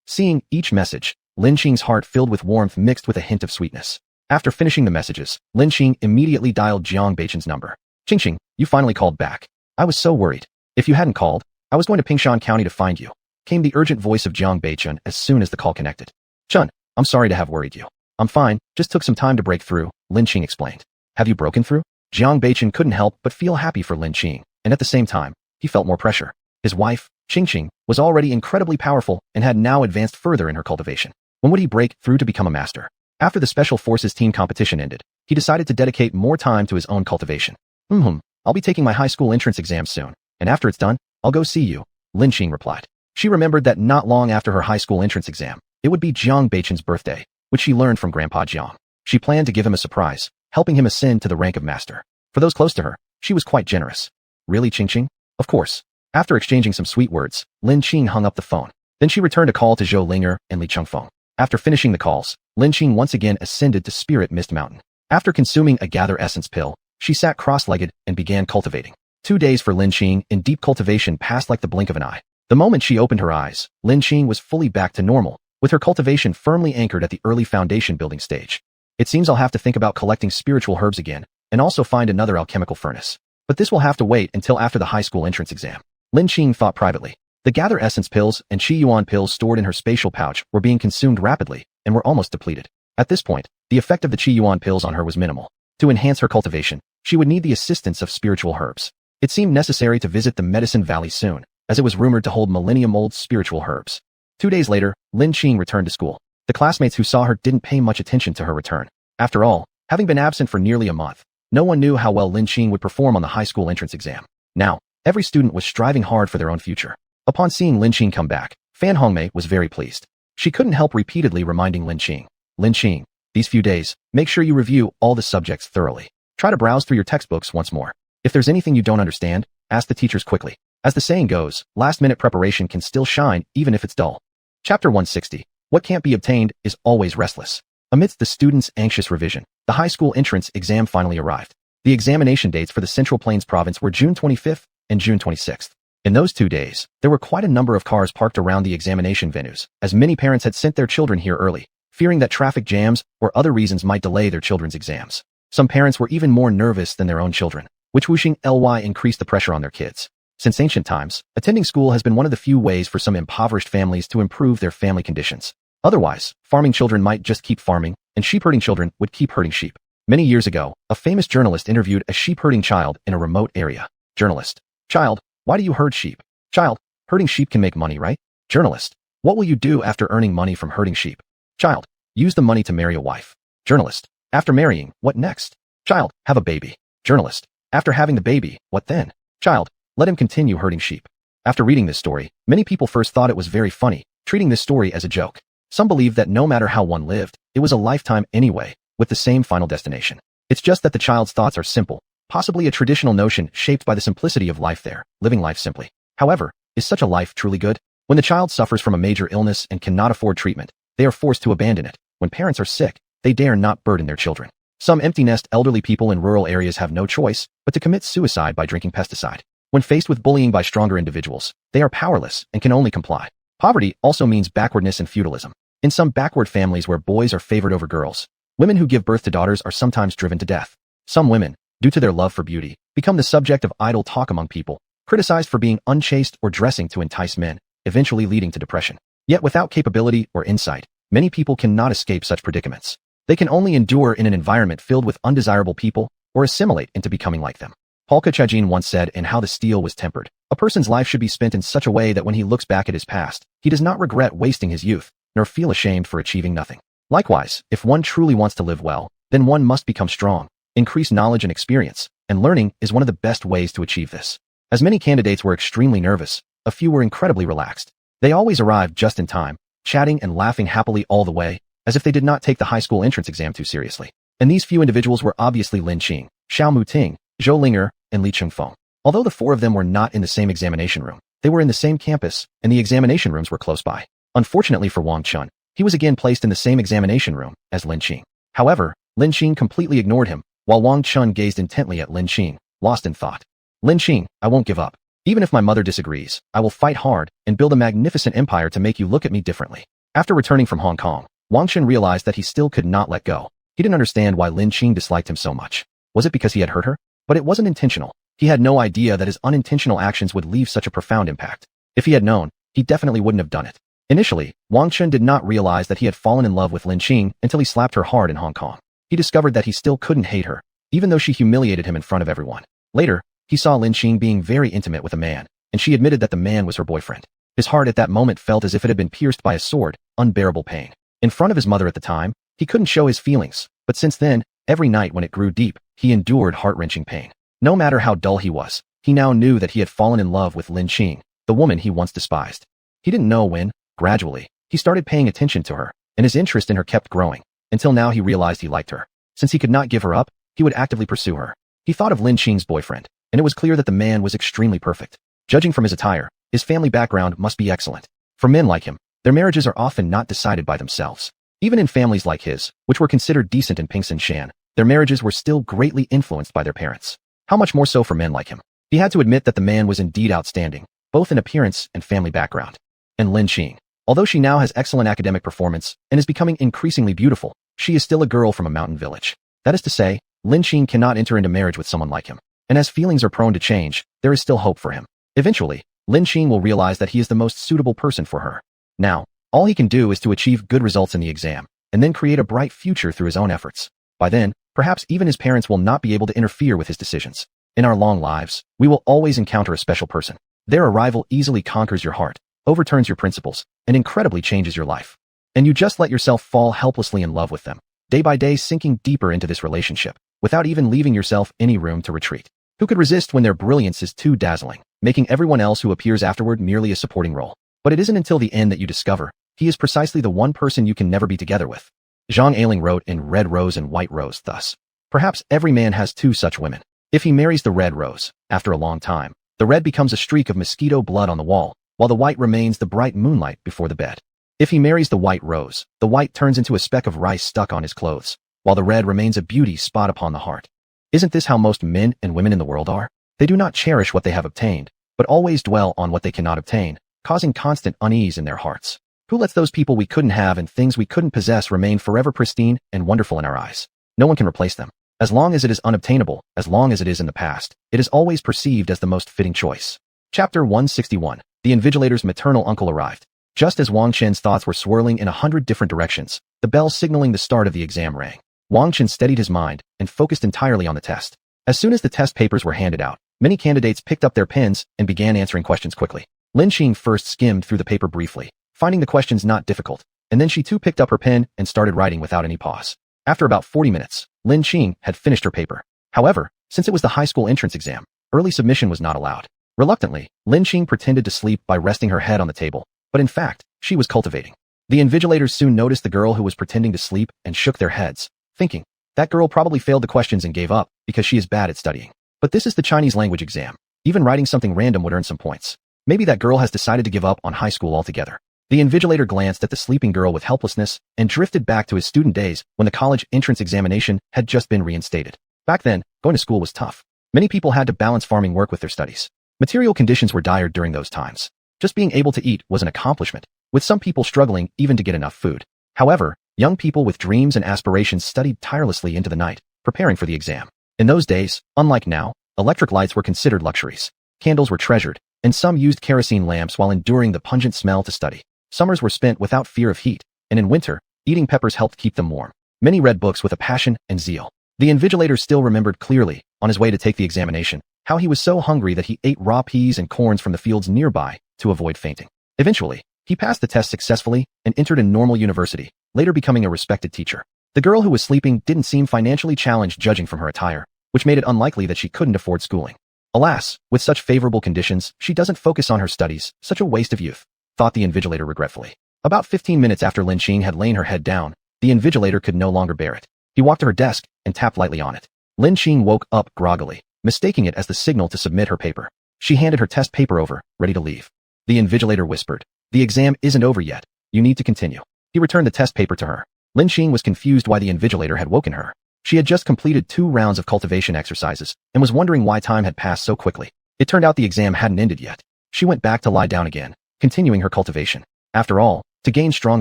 Seeing each message, Lin Qing's heart filled with warmth mixed with a hint of sweetness. After finishing the messages, Lin Qing immediately dialed Jiang Beichen's number. Qing, you finally called back. I was so worried. If you hadn't called, I was going to Pingshan County to find you, came the urgent voice of Jiang Beichen as soon as the call connected. Chun, I'm sorry to have worried you. I'm fine, just took some time to break through, Lin Qing explained. Have you broken through? Jiang Beichen couldn't help but feel happy for Lin Qing, and at the same time, he felt more pressure. His wife, Qing, was already incredibly powerful and had now advanced further in her cultivation. When would he break through to become a master? After the Special Forces team competition ended, he decided to dedicate more time to his own cultivation. I'll be taking my high school entrance exam soon, and after it's done, I'll go see you, Lin Qing replied. She remembered that not long after her high school entrance exam, it would be Jiang Beichen's birthday, which she learned from Grandpa Jiang. She planned to give him a surprise, helping him ascend to the rank of master. For those close to her, she was quite generous. Really, Qing? Of course. After exchanging some sweet words, Lin Qing hung up the phone. Then she returned a call to Zhou Linger and Li Chengfeng. After finishing the calls, Lin Qing once again ascended to Spirit Mist Mountain. After consuming a Gather Essence pill, she sat cross-legged and began cultivating. 2 days for Lin Qing in deep cultivation passed like the blink of an eye. The moment she opened her eyes, Lin Qing was fully back to normal, with her cultivation firmly anchored at the early foundation building stage. It seems I'll have to think about collecting spiritual herbs again, and also find another alchemical furnace. But this will have to wait until after the high school entrance exam. Lin Qing thought privately. The Gather Essence pills and Qi Yuan pills stored in her spatial pouch were being consumed rapidly and were almost depleted. At this point, the effect of the Qi Yuan pills on her was minimal. To enhance her cultivation, she would need the assistance of spiritual herbs. It seemed necessary to visit the Medicine Valley soon, as it was rumored to hold millennium-old spiritual herbs. 2 days later, Lin Qing returned to school. The classmates who saw her didn't pay much attention to her return. After all, having been absent for nearly a month, no one knew how well Lin Qing would perform on the high school entrance exam. Now, every student was striving hard for their own future. Upon seeing Lin Qing come back, Fan Hongmei was very pleased. She couldn't help repeatedly reminding Lin Qing, these few days, make sure you review all the subjects thoroughly. Try to browse through your textbooks once more. If there's anything you don't understand, ask the teachers quickly. As the saying goes, last-minute preparation can still shine even if it's dull. Chapter 160. What can't be obtained is always restless. Amidst the students' anxious revision, the high school entrance exam finally arrived. The examination dates for the Central Plains province were June 25th and June 26th. In those 2 days, there were quite a number of cars parked around the examination venues, as many parents had sent their children here early, fearing that traffic jams or other reasons might delay their children's exams. Some parents were even more nervous than their own children, which whooshing ly increased the pressure on their kids. Since ancient times, attending school has been one of the few ways for some impoverished families to improve their family conditions. Otherwise, farming children might just keep farming, and sheep-herding children would keep herding sheep. Many years ago, a famous journalist interviewed a sheep-herding child in a remote area. Journalist: Child, why do you herd sheep? Child: Herding sheep can make money, right? Journalist: What will you do after earning money from herding sheep? Child: Use the money to marry a wife. Journalist: After marrying, what next? Child: Have a baby. Journalist: After having the baby, what then? Child: Let him continue herding sheep. After reading this story, many people first thought it was very funny, treating this story as a joke. Some believed that no matter how one lived, it was a lifetime anyway, with the same final destination. It's just that the child's thoughts are simple, possibly a traditional notion shaped by the simplicity of life there, living life simply. However, is such a life truly good? When the child suffers from a major illness and cannot afford treatment, they are forced to abandon it. When parents are sick, they dare not burden their children. Some empty-nest elderly people in rural areas have no choice but to commit suicide by drinking pesticide. When faced with bullying by stronger individuals, they are powerless and can only comply. Poverty also means backwardness and feudalism. In some backward families where boys are favored over girls, women who give birth to daughters are sometimes driven to death. Some women, due to their love for beauty, become the subject of idle talk among people, criticized for being unchaste or dressing to entice men, eventually leading to depression. Yet without capability or insight, many people cannot escape such predicaments. They can only endure in an environment filled with undesirable people or assimilate into becoming like them. Polka Chajin once said in How the Steel Was Tempered, a person's life should be spent in such a way that when he looks back at his past, he does not regret wasting his youth, nor feel ashamed for achieving nothing. Likewise, if one truly wants to live well, then one must become strong, increase knowledge and experience, and learning is one of the best ways to achieve this. As many candidates were extremely nervous, a few were incredibly relaxed. They always arrived just in time, chatting and laughing happily all the way, as if they did not take the high school entrance exam too seriously. And these few individuals were obviously Lin Qing, Xiao Muting, Zhou Linger, and Li Chengfeng. Although the 4 of them were not in the same examination room, they were in the same campus, and the examination rooms were close by. Unfortunately for Wang Chun, he was again placed in the same examination room as Lin Qing. However, Lin Qing completely ignored him, while Wang Chun gazed intently at Lin Qing, lost in thought. Lin Qing, I won't give up. Even if my mother disagrees, I will fight hard and build a magnificent empire to make you look at me differently. After returning from Hong Kong, Wang Chen realized that he still could not let go. He didn't understand why Lin Qing disliked him so much. Was it because he had hurt her? But it wasn't intentional. He had no idea that his unintentional actions would leave such a profound impact. If he had known, he definitely wouldn't have done it. Initially, Wang Chen did not realize that he had fallen in love with Lin Qing until he slapped her hard in Hong Kong. He discovered that he still couldn't hate her, even though she humiliated him in front of everyone. Later, he saw Lin Qing being very intimate with a man, and she admitted that the man was her boyfriend. His heart at that moment felt as if it had been pierced by a sword, unbearable pain. In front of his mother at the time, he couldn't show his feelings, but since then, every night when it grew deep, he endured heart-wrenching pain. No matter how dull he was, he now knew that he had fallen in love with Lin Qing, the woman he once despised. He didn't know when, gradually, he started paying attention to her, and his interest in her kept growing, until now he realized he liked her. Since he could not give her up, he would actively pursue her. He thought of Lin Qing's boyfriend, and it was clear that the man was extremely perfect. Judging from his attire, his family background must be excellent. For men like him, their marriages are often not decided by themselves. Even in families like his, which were considered decent in Pingshan Shan, their marriages were still greatly influenced by their parents. How much more so for men like him? He had to admit that the man was indeed outstanding, both in appearance and family background. And Lin Qing, although she now has excellent academic performance and is becoming increasingly beautiful, she is still a girl from a mountain village. That is to say, Lin Qing cannot enter into marriage with someone like him. And as feelings are prone to change, there is still hope for him. Eventually, Lin Qing will realize that he is the most suitable person for her. Now, all he can do is to achieve good results in the exam, and then create a bright future through his own efforts. By then, perhaps even his parents will not be able to interfere with his decisions. In our long lives, we will always encounter a special person. Their arrival easily conquers your heart, overturns your principles, and incredibly changes your life. And you just let yourself fall helplessly in love with them, day by day sinking deeper into this relationship, without even leaving yourself any room to retreat. Who could resist when their brilliance is too dazzling, making everyone else who appears afterward merely a supporting role? But it isn't until the end that you discover he is precisely the one person you can never be together with. Zhang Ailing wrote in Red Rose and White Rose thus: perhaps every man has two such women. If he marries the red rose, after a long time, the red becomes a streak of mosquito blood on the wall, while the white remains the bright moonlight before the bed. If he marries the white rose, the white turns into a speck of rice stuck on his clothes, while the red remains a beauty spot upon the heart. Isn't this how most men and women in the world are? They do not cherish what they have obtained, but always dwell on what they cannot obtain, causing constant unease in their hearts. Who lets those people we couldn't have and things we couldn't possess remain forever pristine and wonderful in our eyes? No one can replace them. As long as it is unobtainable, as long as it is in the past, it is always perceived as the most fitting choice. Chapter 161. The Invigilator's maternal uncle arrived. Just as Wang Chen's thoughts were swirling in 100 different directions, the bell signaling the start of the exam rang. Wang Chen steadied his mind and focused entirely on the test. As soon as the test papers were handed out, many candidates picked up their pens and began answering questions quickly. Lin Qing first skimmed through the paper briefly, finding the questions not difficult, and then she too picked up her pen and started writing without any pause. After about 40 minutes, Lin Qing had finished her paper. However, since it was the high school entrance exam, early submission was not allowed. Reluctantly, Lin Qing pretended to sleep by resting her head on the table, but in fact, she was cultivating. The invigilators soon noticed the girl who was pretending to sleep and shook their heads, thinking, that girl probably failed the questions and gave up because she is bad at studying. But this is the Chinese language exam. Even writing something random would earn some points. Maybe that girl has decided to give up on high school altogether. The invigilator glanced at the sleeping girl with helplessness and drifted back to his student days when the college entrance examination had just been reinstated. Back then, going to school was tough. Many people had to balance farming work with their studies. Material conditions were dire during those times. Just being able to eat was an accomplishment, with some people struggling even to get enough food. However, young people with dreams and aspirations studied tirelessly into the night, preparing for the exam. In those days, unlike now, electric lights were considered luxuries. Candles were treasured, and some used kerosene lamps while enduring the pungent smell to study. Summers were spent without fear of heat, and in winter, eating peppers helped keep them warm. Many read books with a passion and zeal. The invigilator still remembered clearly, on his way to take the examination, how he was so hungry that he ate raw peas and corns from the fields nearby to avoid fainting. Eventually, he passed the test successfully and entered a normal university, later becoming a respected teacher. The girl who was sleeping didn't seem financially challenged judging from her attire, which made it unlikely that she couldn't afford schooling. Alas, with such favorable conditions, she doesn't focus on her studies, such a waste of youth, thought the invigilator regretfully. About 15 minutes after Lin Qing had lain her head down, the invigilator could no longer bear it. He walked to her desk and tapped lightly on it. Lin Qing woke up groggily, mistaking it as the signal to submit her paper. She handed her test paper over, ready to leave. The invigilator whispered, "The exam isn't over yet. You need to continue." He returned the test paper to her. Lin Qing was confused why the invigilator had woken her. She had just completed 2 rounds of cultivation exercises and was wondering why time had passed so quickly. It turned out the exam hadn't ended yet. She went back to lie down again, continuing her cultivation. After all, To gain strong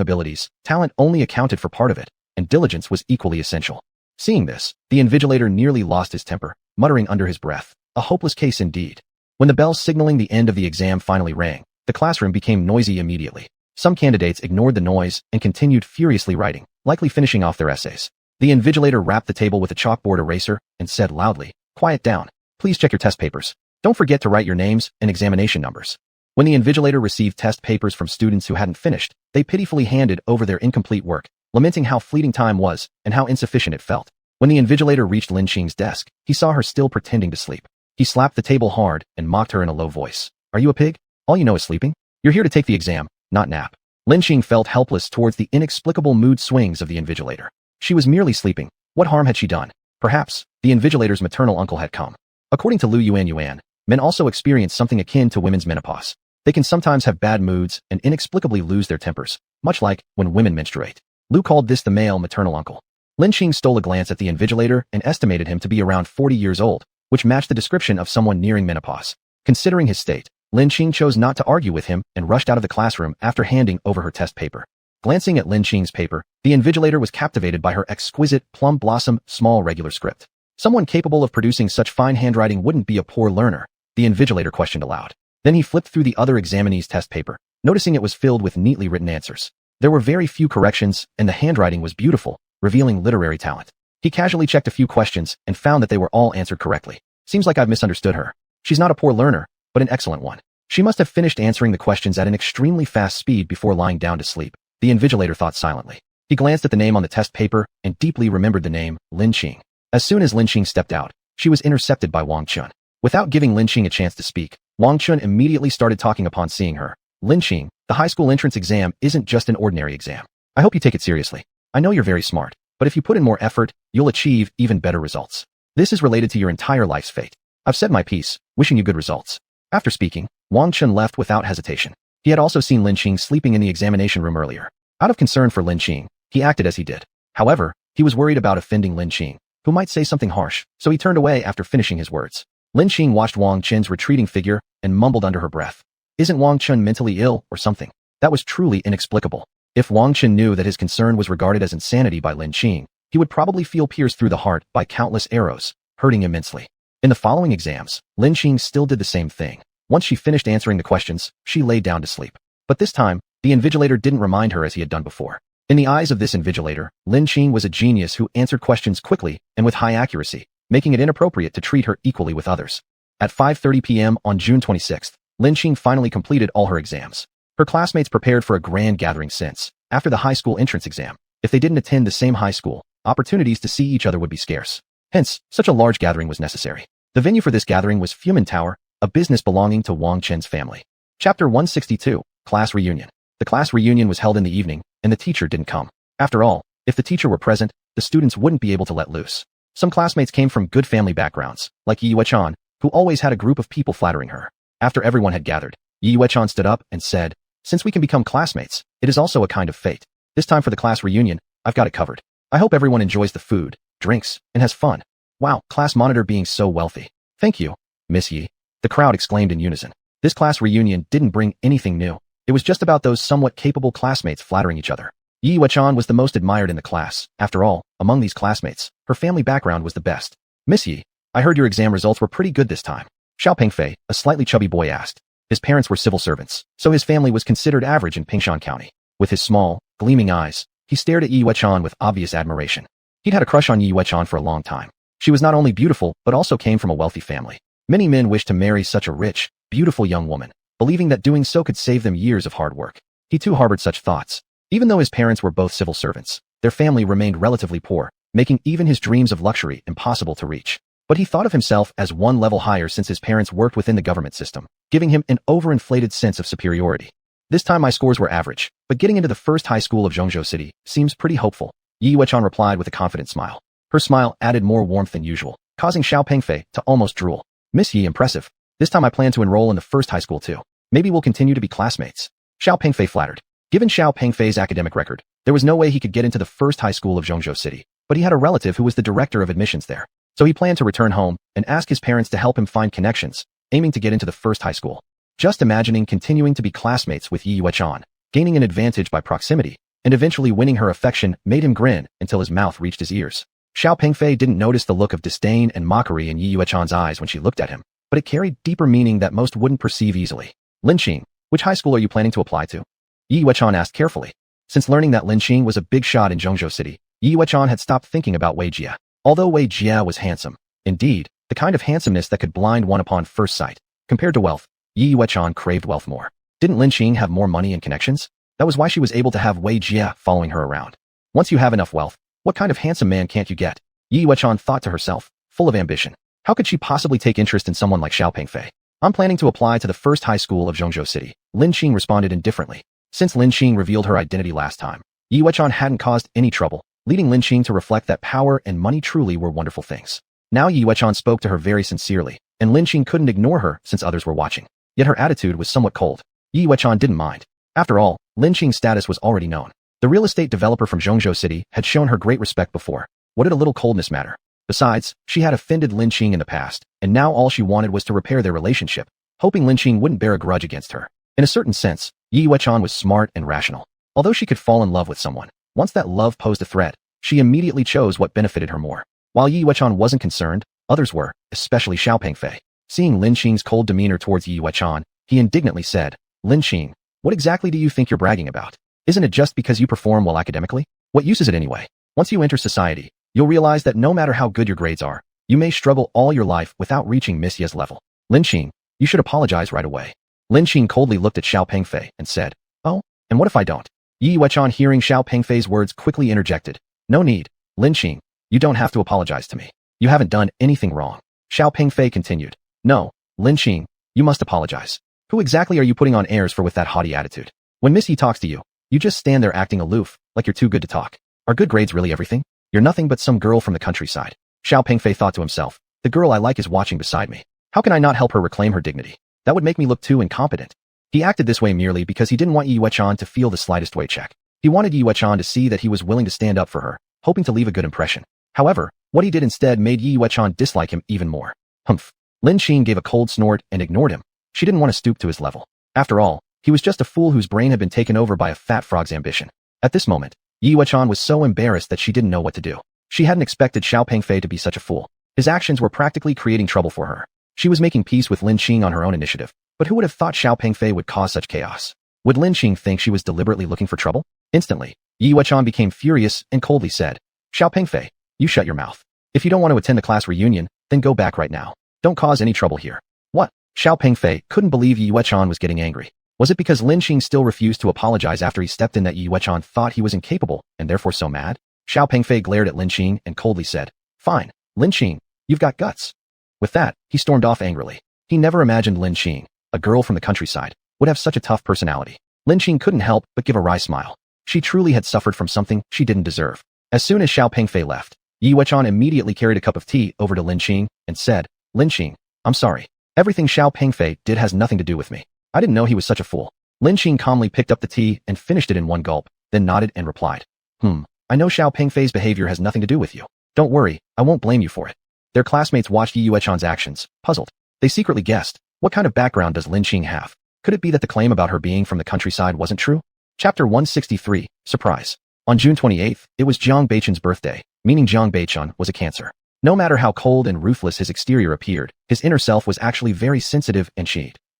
abilities, talent only accounted for part of it, and diligence was equally essential. Seeing this, the invigilator nearly lost his temper, muttering under his breath, "A hopeless case indeed." When the bell signaling the end of the exam finally rang, the classroom became noisy immediately. Some candidates ignored the noise and continued furiously writing, likely finishing off their essays. The invigilator rapped the table with a chalkboard eraser and said loudly, "Quiet down. Please check your test papers. Don't forget to write your names and examination numbers." When the invigilator received test papers from students who hadn't finished, they pitifully handed over their incomplete work, lamenting how fleeting time was and how insufficient it felt. When the invigilator reached Lin Qing's desk, he saw her still pretending to sleep. He slapped the table hard and mocked her in a low voice. "Are you a pig? All you know is sleeping? You're here to take the exam, not nap." Lin Qing felt helpless towards the inexplicable mood swings of the invigilator. She was merely sleeping. What harm had she done? Perhaps the invigilator's maternal uncle had come. According to Lu Yuan, men also experience something akin to women's menopause. They can sometimes have bad moods and inexplicably lose their tempers, much like when women menstruate. Lu called this the male maternal uncle. Lin Qing stole a glance at the invigilator and estimated him to be around 40 years old, which matched the description of someone nearing menopause. Considering his state, Lin Qing chose not to argue with him and rushed out of the classroom after handing over her test paper. Glancing at Lin Qing's paper, the invigilator was captivated by her exquisite, plum blossom, small regular script. Someone capable of producing such fine handwriting wouldn't be a poor learner, the invigilator questioned aloud. Then he flipped through the other examinee's test paper, noticing it was filled with neatly written answers. There were very few corrections, and the handwriting was beautiful, revealing literary talent. He casually checked a few questions and found that they were all answered correctly. Seems like I've misunderstood her. She's not a poor learner, but an excellent one. She must have finished answering the questions at an extremely fast speed before lying down to sleep, the invigilator thought silently. He glanced at the name on the test paper and deeply remembered the name, Lin Qing. As soon as Lin Qing stepped out, she was intercepted by Wang Chun. Without giving Lin Qing a chance to speak, Wang Chun immediately started talking upon seeing her. "Lin Qing, the high school entrance exam isn't just an ordinary exam. I hope you take it seriously. I know you're very smart, but if you put in more effort, you'll achieve even better results. This is related to your entire life's fate. I've said my piece, wishing you good results." After speaking, Wang Chun left without hesitation. He had also seen Lin Qing sleeping in the examination room earlier. Out of concern for Lin Qing, he acted as he did. However, he was worried about offending Lin Qing, who might say something harsh, so he turned away after finishing his words. Lin Qing watched Wang Chun's retreating figure and mumbled under her breath. Isn't Wang Chun mentally ill or something? That was truly inexplicable. If Wang Chun knew that his concern was regarded as insanity by Lin Qing, he would probably feel pierced through the heart by countless arrows, hurting immensely. In the following exams, Lin Qing still did the same thing. Once she finished answering the questions, she lay down to sleep. But this time, the invigilator didn't remind her as he had done before. In the eyes of this invigilator, Lin Qing was a genius who answered questions quickly and with high accuracy, making it inappropriate to treat her equally with others. At 5:30 p.m. on June 26th, Lin Qing finally completed all her exams. Her classmates prepared for a grand gathering since, after the high school entrance exam, if they didn't attend the same high school, opportunities to see each other would be scarce. Hence, such a large gathering was necessary. The venue for this gathering was Fumin Tower, a business belonging to Wang Chen's family. Chapter 162, Class Reunion. The class reunion was held in the evening, and the teacher didn't come. After all, if the teacher were present, the students wouldn't be able to let loose. Some classmates came from good family backgrounds, like Yi Yuechan, who always had a group of people flattering her. After everyone had gathered, Yi Yuechan stood up and said, "Since we can become classmates, it is also a kind of fate. This time for the class reunion, I've got it covered. I hope everyone enjoys the food, drinks, and has fun. Wow, class monitor being so wealthy. Thank you, Miss Yi." The crowd exclaimed in unison. This class reunion didn't bring anything new. It was just about those somewhat capable classmates flattering each other. Yi Yuechan was the most admired in the class. After all, among these classmates, her family background was the best. "Miss Yi, I heard your exam results were pretty good this time." Xiao Pengfei, a slightly chubby boy, asked. His parents were civil servants, so his family was considered average in Pingshan County. With his small, gleaming eyes, he stared at Yi Yuechan with obvious admiration. He'd had a crush on Yi Yuechan for a long time. She was not only beautiful, but also came from a wealthy family. Many men wished to marry such a rich, beautiful young woman, believing that doing so could save them years of hard work. He too harbored such thoughts. Even though his parents were both civil servants, their family remained relatively poor, making even his dreams of luxury impossible to reach. But he thought of himself as one level higher since his parents worked within the government system, giving him an overinflated sense of superiority. This time my scores were average, but getting into the first high school of Zhongzhou City seems pretty hopeful, Yi Yuechan replied with a confident smile. Her smile added more warmth than usual, causing Xiao Pengfei to almost drool. "Miss Yi, impressive. This time I plan to enroll in the first high school too. Maybe we'll continue to be classmates." Xiao Pengfei flattered. Given Xiao Pengfei's academic record, there was no way he could get into the first high school of Zhongzhou City, but he had a relative who was the director of admissions there. So he planned to return home and ask his parents to help him find connections, aiming to get into the first high school. Just imagining continuing to be classmates with Yi Yuechan gaining an advantage by proximity, and eventually winning her affection made him grin until his mouth reached his ears. Xiao Pengfei didn't notice the look of disdain and mockery in Yi Yuechan's eyes when she looked at him, but it carried deeper meaning that most wouldn't perceive easily. Lin Qing, which high school are you planning to apply to? Yi Yuechan asked carefully. Since learning that Lin Qing was a big shot in Zhongzhou City, Yi Yuechan had stopped thinking about Wei Jia. Although Wei Jia was handsome, indeed, the kind of handsomeness that could blind one upon first sight, compared to wealth, Yi Yuechan craved wealth more. Didn't Lin Qing have more money and connections? That was why she was able to have Wei Jia following her around. Once you have enough wealth, what kind of handsome man can't you get? Yi Yuechan thought to herself, full of ambition. How could she possibly take interest in someone like Xiao Pengfei? I'm planning to apply to the first high school of Zhongzhou City. Lin Qing responded indifferently. Since Lin Qing revealed her identity last time, Yi Yuechan hadn't caused any trouble, leading Lin Qing to reflect that power and money truly were wonderful things. Now Yi Yuechan spoke to her very sincerely, and Lin Qing couldn't ignore her since others were watching. Yet her attitude was somewhat cold. Yi Yuechan didn't mind. After all, Lin Qing's status was already known. The real estate developer from Zhongzhou City had shown her great respect before. What did a little coldness matter? Besides, she had offended Lin Qing in the past, and now all she wanted was to repair their relationship, hoping Lin Qing wouldn't bear a grudge against her. In a certain sense, Yi Yuechan was smart and rational. Although she could fall in love with someone, once that love posed a threat, she immediately chose what benefited her more. While Yi Yuechan wasn't concerned, others were, especially Xiao Pengfei. Seeing Lin Qing's cold demeanor towards Yi Yuechan, he indignantly said, Lin Qing, what exactly do you think you're bragging about? Isn't it just because you perform well academically? What use is it anyway? Once you enter society, you'll realize that no matter how good your grades are, you may struggle all your life without reaching Miss Ye's level. Lin Qing, you should apologize right away. Lin Qing coldly looked at Xiao Pengfei and said, oh, and what if I don't? Yi Yuechan hearing Xiao Pengfei's words quickly interjected. No need, Lin Qing, you don't have to apologize to me. You haven't done anything wrong. Xiao Pengfei continued. No, Lin Qing, you must apologize. Who exactly are you putting on airs for with that haughty attitude? When Miss Yi talks to you, you just stand there acting aloof, like you're too good to talk. Are good grades really everything? You're nothing but some girl from the countryside. Xiao Pengfei thought to himself, the girl I like is watching beside me. How can I not help her reclaim her dignity? That would make me look too incompetent. He acted this way merely because he didn't want Yi Yuechan to feel the slightest weight check. He wanted Yi Yuechan to see that he was willing to stand up for her, hoping to leave a good impression. However, what he did instead made Yi Yuechan dislike him even more. Humph. Lin Qing gave a cold snort and ignored him. She didn't want to stoop to his level. After all, he was just a fool whose brain had been taken over by a fat frog's ambition. At this moment, Yi Yuechan was so embarrassed that she didn't know what to do. She hadn't expected Xiao Pengfei to be such a fool. His actions were practically creating trouble for her. She was making peace with Lin Qing on her own initiative, but who would have thought Xiao Pengfei would cause such chaos? Would Lin Qing think she was deliberately looking for trouble? Instantly, Yi Yuechan became furious and coldly said, Xiao Pengfei, you shut your mouth. If you don't want to attend the class reunion, then go back right now. Don't cause any trouble here. What? Xiao Pengfei couldn't believe Yi Yuechan was getting angry. Was it because Lin Qing still refused to apologize after he stepped in that Yi Yuechan thought he was incapable and therefore so mad? Xiao Pengfei glared at Lin Qing and coldly said, fine, Lin Qing, you've got guts. With that, he stormed off angrily. He never imagined Lin Qing, a girl from the countryside, would have such a tough personality. Lin Qing couldn't help but give a wry smile. She truly had suffered from something she didn't deserve. As soon as Xiao Pengfei left, Yi Yuechan immediately carried a cup of tea over to Lin Qing and said, Lin Qing, I'm sorry. Everything Xiao Pengfei did has nothing to do with me. I didn't know he was such a fool. Lin Qing calmly picked up the tea and finished it in one gulp, then nodded and replied, I know Xiao Pengfei's behavior has nothing to do with you. Don't worry, I won't blame you for it. Their classmates watched Yi Yuechan's actions, puzzled. They secretly guessed, what kind of background does Lin Qing have? Could it be that the claim about her being from the countryside wasn't true? Chapter 163, Surprise. On June 28th, it was Jiang Beichen's birthday, meaning Jiang Beichen was a Cancer. No matter how cold and ruthless his exterior appeared, his inner self was actually very sensitive and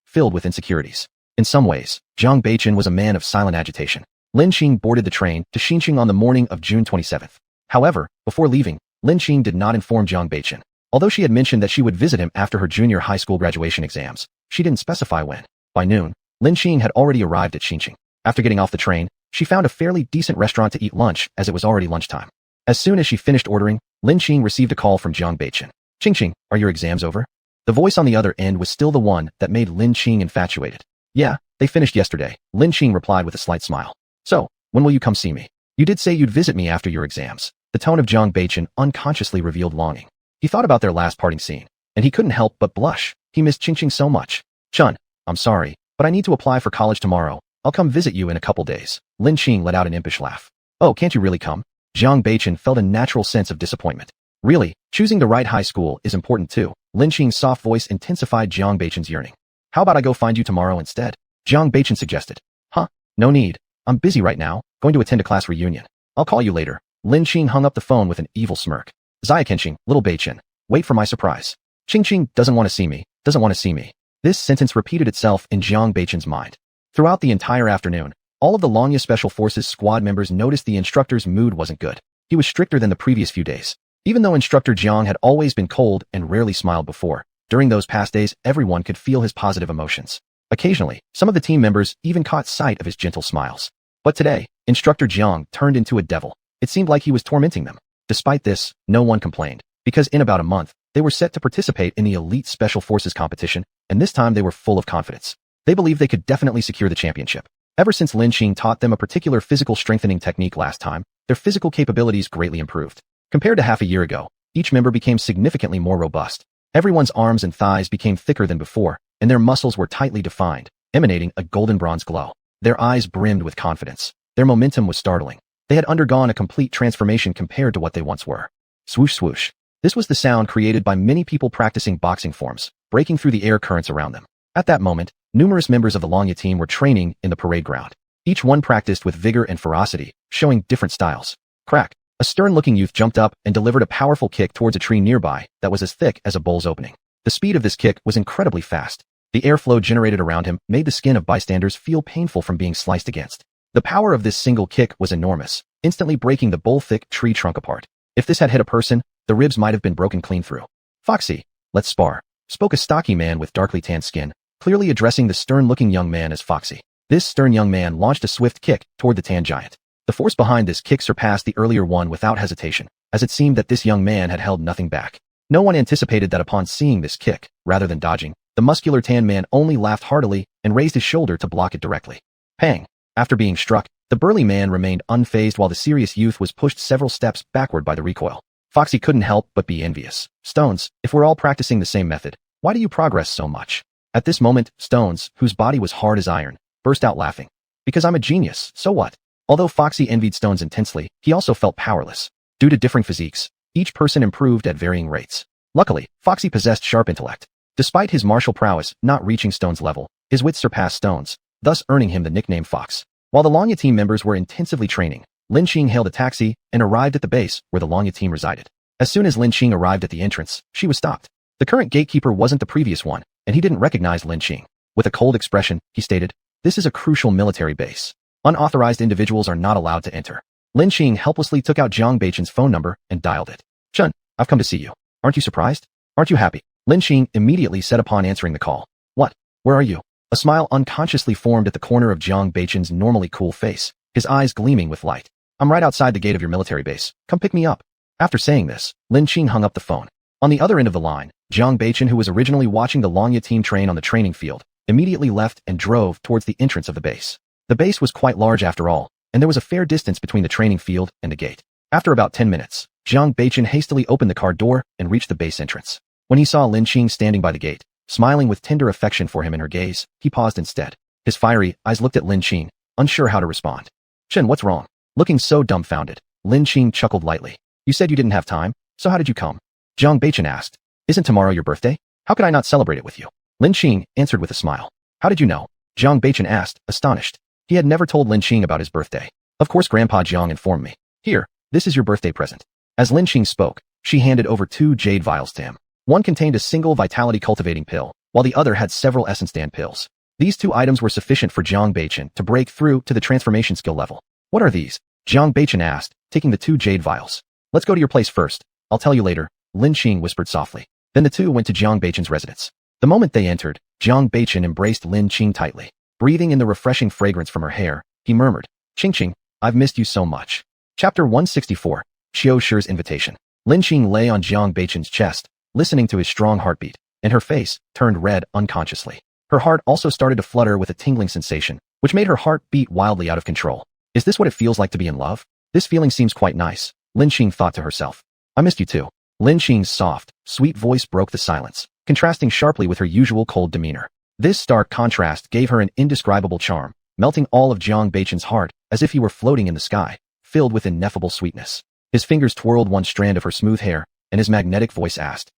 filled with insecurities. In some ways, Jiang Beichen was a man of silent agitation. Lin Qing boarded the train to Xinqing on the morning of June 27th. However, before leaving, Lin Qing did not inform Jiang Beichen. Although she had mentioned that she would visit him after her junior high school graduation exams, she didn't specify when. By noon, Lin Qing had already arrived at Xinqing. After getting off the train, she found a fairly decent restaurant to eat lunch as it was already lunchtime. As soon as she finished ordering, Lin Qing received a call from Jiang Beichen. Xinqing, are your exams over? The voice on the other end was still the one that made Lin Qing infatuated. Yeah, they finished yesterday, Lin Qing replied with a slight smile. So, when will you come see me? You did say you'd visit me after your exams. The tone of Jiang Beichen unconsciously revealed longing. He thought about their last parting scene, and he couldn't help but blush. He missed Xinqing so much. Chun, I'm sorry, but I need to apply for college tomorrow. I'll come visit you in a couple days. Lin Qing let out an impish laugh. Oh, can't you really come? Jiang Beichen felt a natural sense of disappointment. Really, choosing the right high school is important too. Lin Qing's soft voice intensified Jiang Beichen's yearning. How about I go find you tomorrow instead? Jiang Beichen suggested. Huh? No need. I'm busy right now, going to attend a class reunion. I'll call you later. Lin Qing hung up the phone with an evil smirk. Xiaoqing, little Beichin. Wait for my surprise. Qing doesn't want to see me, doesn't want to see me. This sentence repeated itself in Jiang Beichin's mind. Throughout the entire afternoon, all of the Longya Special Forces squad members noticed the instructor's mood wasn't good. He was stricter than the previous few days. Even though Instructor Jiang had always been cold and rarely smiled before, during those past days everyone could feel his positive emotions. Occasionally, some of the team members even caught sight of his gentle smiles. But today, Instructor Jiang turned into a devil. It seemed like he was tormenting them. Despite this, no one complained, because in about a month, they were set to participate in the Elite Special Forces competition, and this time they were full of confidence. They believed they could definitely secure the championship. Ever since Lin Qing taught them a particular physical strengthening technique last time, their physical capabilities greatly improved. Compared to half a year ago, each member became significantly more robust. Everyone's arms and thighs became thicker than before, and their muscles were tightly defined, emanating a golden bronze glow. Their eyes brimmed with confidence. Their momentum was startling. They had undergone a complete transformation compared to what they once were. Swoosh swoosh. This was the sound created by many people practicing boxing forms, breaking through the air currents around them. At that moment, numerous members of the Longya team were training in the parade ground. Each one practiced with vigor and ferocity, showing different styles. Crack. A stern-looking youth jumped up and delivered a powerful kick towards a tree nearby that was as thick as a bull's opening. The speed of this kick was incredibly fast. The airflow generated around him made the skin of bystanders feel painful from being sliced against. The power of this single kick was enormous, instantly breaking the bull-thick tree trunk apart. If this had hit a person, the ribs might have been broken clean through. Foxy, let's spar, spoke a stocky man with darkly tanned skin, clearly addressing the stern-looking young man as Foxy. This stern young man launched a swift kick toward the tan giant. The force behind this kick surpassed the earlier one without hesitation, as it seemed that this young man had held nothing back. No one anticipated that upon seeing this kick, rather than dodging, the muscular tan man only laughed heartily and raised his shoulder to block it directly. Pang! After being struck, the burly man remained unfazed while the serious youth was pushed several steps backward by the recoil. Foxy couldn't help but be envious. Stones, if we're all practicing the same method, why do you progress so much? At this moment, Stones, whose body was hard as iron, burst out laughing. Because I'm a genius, so what? Although Foxy envied Stones intensely, he also felt powerless. Due to differing physiques, each person improved at varying rates. Luckily, Foxy possessed sharp intellect. Despite his martial prowess not reaching Stone's level, his wits surpassed Stone's, thus earning him the nickname Fox. While the Longya team members were intensively training, Lin Qing hailed a taxi and arrived at the base where the Longya team resided. As soon as Lin Qing arrived at the entrance, she was stopped. The current gatekeeper wasn't the previous one, and he didn't recognize Lin Qing. With a cold expression, he stated, "This is a crucial military base. Unauthorized individuals are not allowed to enter." Lin Qing helplessly took out Jiang Beichin's phone number and dialed it. "Chun, I've come to see you. Aren't you surprised? Aren't you happy?" Lin Qing immediately said upon answering the call. "What? Where are you?" A smile unconsciously formed at the corner of Jiang Beichin's normally cool face, his eyes gleaming with light. "I'm right outside the gate of your military base. Come pick me up." After saying this, Lin Qing hung up the phone. On the other end of the line, Jiang Beichin, who was originally watching the Longya team train on the training field, immediately left and drove towards the entrance of the base. The base was quite large after all, and there was a fair distance between the training field and the gate. After about 10 minutes, Jiang Beichin hastily opened the car door and reached the base entrance. When he saw Lin Qing standing by the gate, smiling with tender affection for him in her gaze, he paused instead. His fiery eyes looked at Lin Qing, unsure how to respond. "Chen, what's wrong?" Looking so dumbfounded, Lin Qing chuckled lightly. "You said you didn't have time, so how did you come?" Jiang Beichin asked. "Isn't tomorrow your birthday? How could I not celebrate it with you?" Lin Qing answered with a smile. "How did you know?" Jiang Beichin asked, astonished. He had never told Lin Qing about his birthday. "Of course Grandpa Jiang informed me. Here, this is your birthday present." As Lin Qing spoke, she handed over 2 jade vials to him. One contained a single vitality cultivating pill, while the other had several essence stand pills. These 2 items were sufficient for Jiang Beichin to break through to the transformation skill level. "What are these?" Jiang Beichin asked, taking the 2 jade vials. "Let's go to your place first. I'll tell you later," Lin Qing whispered softly. Then the 2 went to Jiang Beichin's residence. The moment they entered, Jiang Beichin embraced Lin Qing tightly. Breathing in the refreshing fragrance from her hair, he murmured, "Qing, I've missed you so much." Chapter 164, Qiu Shi's Invitation. Lin Qing lay on Jiang Beichin's chest, listening to his strong heartbeat, and her face turned red unconsciously. Her heart also started to flutter with a tingling sensation, which made her heart beat wildly out of control. Is this what it feels like to be in love? This feeling seems quite nice, Lin Qing thought to herself. "I missed you too." Lin Qing's soft, sweet voice broke the silence, contrasting sharply with her usual cold demeanor. This stark contrast gave her an indescribable charm, melting all of Jiang Beichin's heart as if he were floating in the sky, filled with ineffable sweetness. His fingers twirled one strand of her smooth hair, and his magnetic voice asked,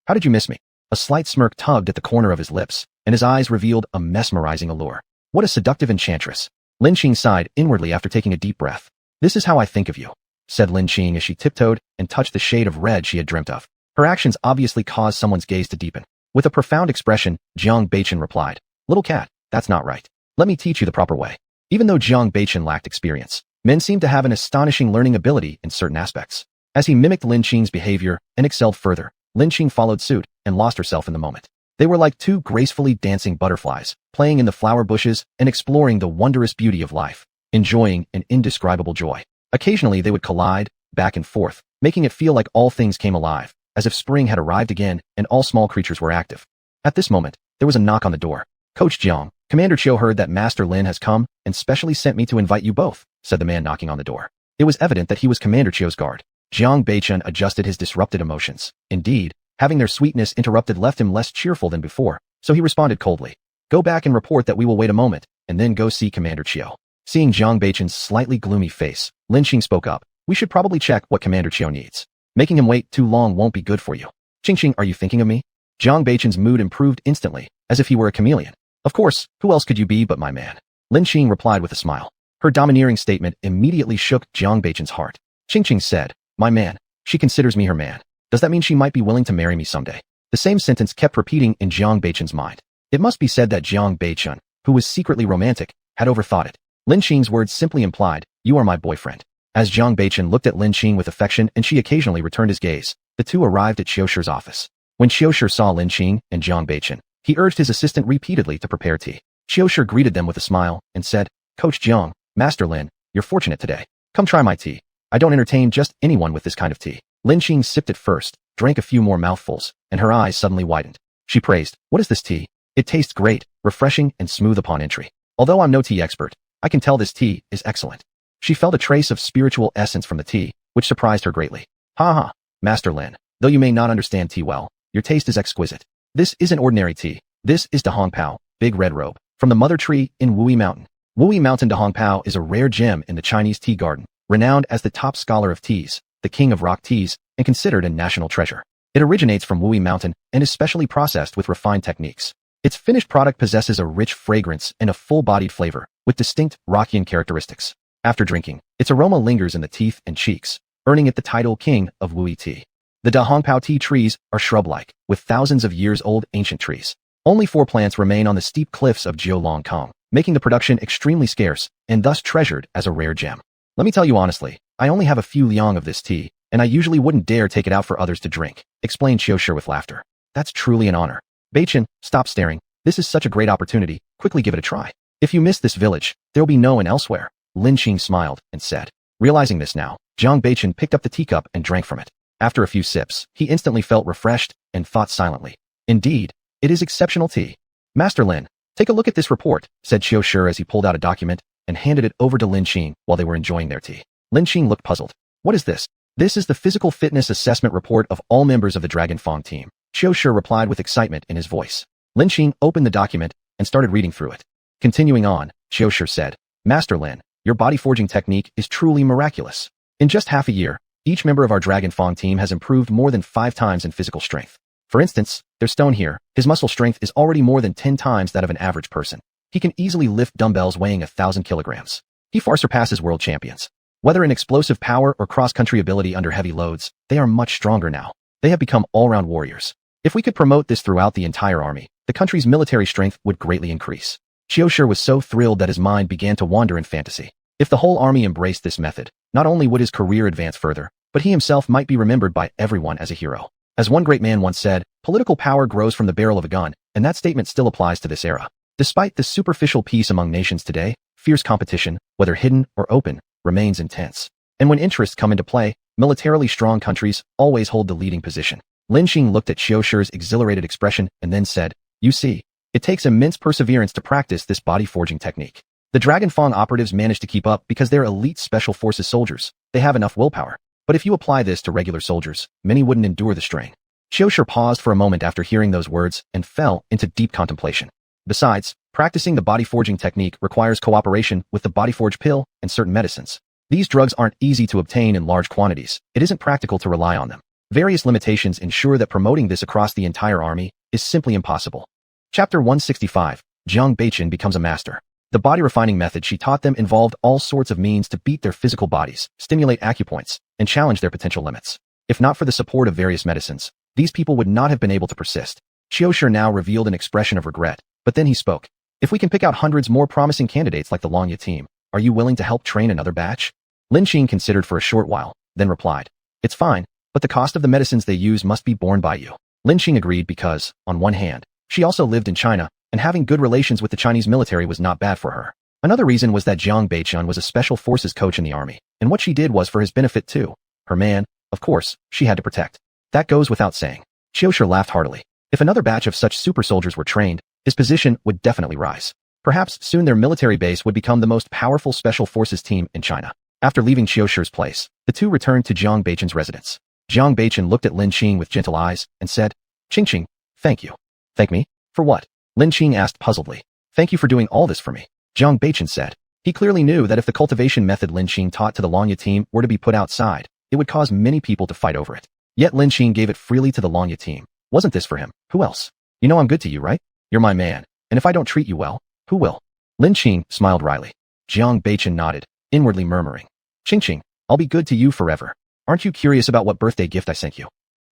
How did you miss me?" A slight smirk tugged at the corner of his lips, and his eyes revealed a mesmerizing allure. What a seductive enchantress. Lin Qing sighed inwardly after taking a deep breath. This is how I think of you, said Lin Qing as she tiptoed and touched the shade of red she had dreamt of. Her actions obviously caused someone's gaze to deepen. With a profound expression, Jiang Beichen replied, Little cat, that's not right. Let me teach you the proper way. Even though Jiang Beichen lacked experience, men seemed to have an astonishing learning ability in certain aspects. As he mimicked Lin Qing's behavior and excelled further, Lin Qing followed suit and lost herself in the moment. They were like two gracefully dancing butterflies, playing in the flower bushes and exploring the wondrous beauty of life, enjoying an indescribable joy. Occasionally they would collide, back and forth, making it feel like all things came alive, as if spring had arrived again and all small creatures were active. At this moment, there was a knock on the door. Coach Jiang, Commander Chiu heard that Master Lin has come and specially sent me to invite you both, said the man knocking on the door. It was evident that he was Commander Chiu's guard. Jiang Beichen adjusted his disrupted emotions. Indeed, having their sweetness interrupted left him less cheerful than before, so he responded coldly. Go back and report that we will wait a moment, and then go see Commander Chiu. Seeing Jiang Beichen's slightly gloomy face, Lin Qing spoke up. We should probably check what Commander Chiu needs. Making him wait too long won't be good for you. Qing, are you thinking of me? Jiang Beichen's mood improved instantly, as if he were a chameleon. Of course, who else could you be but my man? Lin Qing replied with a smile. Her domineering statement immediately shook Jiang Beichen's heart. Qing said, My man, she considers me her man. Does that mean she might be willing to marry me someday? The same sentence kept repeating in Jiang Beichen's mind. It must be said that Jiang Beichen, who was secretly romantic, had overthought it. Lin Qing's words simply implied, you are my boyfriend. As Jiang Beichen looked at Lin Qing with affection and she occasionally returned his gaze, the two arrived at Qiushir's office. When Qiushir saw Lin Qing and Jiang Beichen, he urged his assistant repeatedly to prepare tea. Qiushir greeted them with a smile and said, Coach Jiang, Master Lin, you're fortunate today. Come try my tea. I don't entertain just anyone with this kind of tea. Lin Qing sipped it first, drank a few more mouthfuls, and her eyes suddenly widened. She praised, What is this tea? It tastes great, refreshing, and smooth upon entry. Although I'm no tea expert, I can tell this tea is excellent. She felt a trace of spiritual essence from the tea, which surprised her greatly. Ha, Master Lin, though you may not understand tea well, your taste is exquisite. This isn't ordinary tea. This is Dahong Pao, Big Red Robe, from the Mother Tree in Wui Mountain. Wui Mountain Dahong Pao is a rare gem in the Chinese tea garden, renowned as the top scholar of teas, the king of rock teas, and considered a national treasure. It originates from Wui Mountain and is specially processed with refined techniques. Its finished product possesses a rich fragrance and a full-bodied flavor, with distinct Rockian characteristics. After drinking, its aroma lingers in the teeth and cheeks, earning it the title King of Wui Tea. The Dahong Pao tea trees are shrub-like, with thousands of years old ancient trees. Only 4 plants remain on the steep cliffs of Jiulongkong, making the production extremely scarce and thus treasured as a rare gem. Let me tell you honestly, I only have a few liang of this tea, and I usually wouldn't dare take it out for others to drink, explained Qiushir with laughter. That's truly an honor. Beichen, stop staring. This is such a great opportunity. Quickly give it a try. If you miss this village, there'll be no one elsewhere. Lin Qing smiled and said. Realizing this now, Jiang Beichen picked up the teacup and drank from it. After a few sips, he instantly felt refreshed and thought silently. Indeed, it is exceptional tea. Master Lin, take a look at this report, said Qiushir as he pulled out a document and handed it over to Lin Qing while they were enjoying their tea. Lin Qing looked puzzled. What is this? This is the physical fitness assessment report of all members of the Dragon Fang team. Qiushir replied with excitement in his voice. Lin Qing opened the document and started reading through it. Continuing on, Qiushir said, Master Lin, your body forging technique is truly miraculous. In just half a year, each member of our Dragon Fang team has improved more than 5 times in physical strength. For instance, there's Stone here. His muscle strength is already more than 10 times that of an average person. He can easily lift dumbbells weighing 1,000 kilograms. He far surpasses world champions. Whether in explosive power or cross-country ability under heavy loads, they are much stronger now. They have become all-round warriors. If we could promote this throughout the entire army, the country's military strength would greatly increase. Qiushir was so thrilled that his mind began to wander in fantasy. If the whole army embraced this method, not only would his career advance further, but he himself might be remembered by everyone as a hero. As one great man once said, political power grows from the barrel of a gun, and that statement still applies to this era. Despite the superficial peace among nations today, fierce competition, whether hidden or open, remains intense. And when interests come into play, militarily strong countries always hold the leading position. Lin Qing looked at Qiushir's exhilarated expression and then said, You see, it takes immense perseverance to practice this body-forging technique. The Dragon Fang operatives manage to keep up because they're elite special forces soldiers. They have enough willpower. But if you apply this to regular soldiers, many wouldn't endure the strain. Qiushir paused for a moment after hearing those words and fell into deep contemplation. Besides, practicing the body-forging technique requires cooperation with the body-forge pill and certain medicines. These drugs aren't easy to obtain in large quantities. It isn't practical to rely on them. Various limitations ensure that promoting this across the entire army is simply impossible. Chapter 165, Jiang Beichen becomes a master. The body refining method she taught them involved all sorts of means to beat their physical bodies, stimulate acupoints, and challenge their potential limits. If not for the support of various medicines, these people would not have been able to persist. Qiushi now revealed an expression of regret, but then he spoke. If we can pick out hundreds more promising candidates like the Longya team, are you willing to help train another batch? Lin considered for a short while, then replied. It's fine, but the cost of the medicines they use must be borne by you. Lin agreed because, on one hand, she also lived in China, and having good relations with the Chinese military was not bad for her. Another reason was that Jiang Beichun was a special forces coach in the army, and what she did was for his benefit too. Her man, of course, she had to protect. That goes without saying. Qiushi laughed heartily. If another batch of such super soldiers were trained, his position would definitely rise. Perhaps soon their military base would become the most powerful special forces team in China. After leaving Qiushi's place, the two returned to Jiang Beichun's residence. Jiang Beichun looked at Lin with gentle eyes and said, Qing, thank you. Thank me? For what? Lin asked puzzledly. Thank you for doing all this for me. Jiang Beichun said. He clearly knew that if the cultivation method Lin taught to the Longya team were to be put outside, it would cause many people to fight over it. Yet Lin gave it freely to the Longya team. Wasn't this for him? Who else? You know I'm good to you, right? You're my man, and if I don't treat you well, who will? Lin smiled wryly. Jiang Beichun nodded, inwardly murmuring. Qing, I'll be good to you forever. Aren't you curious about what birthday gift I sent you?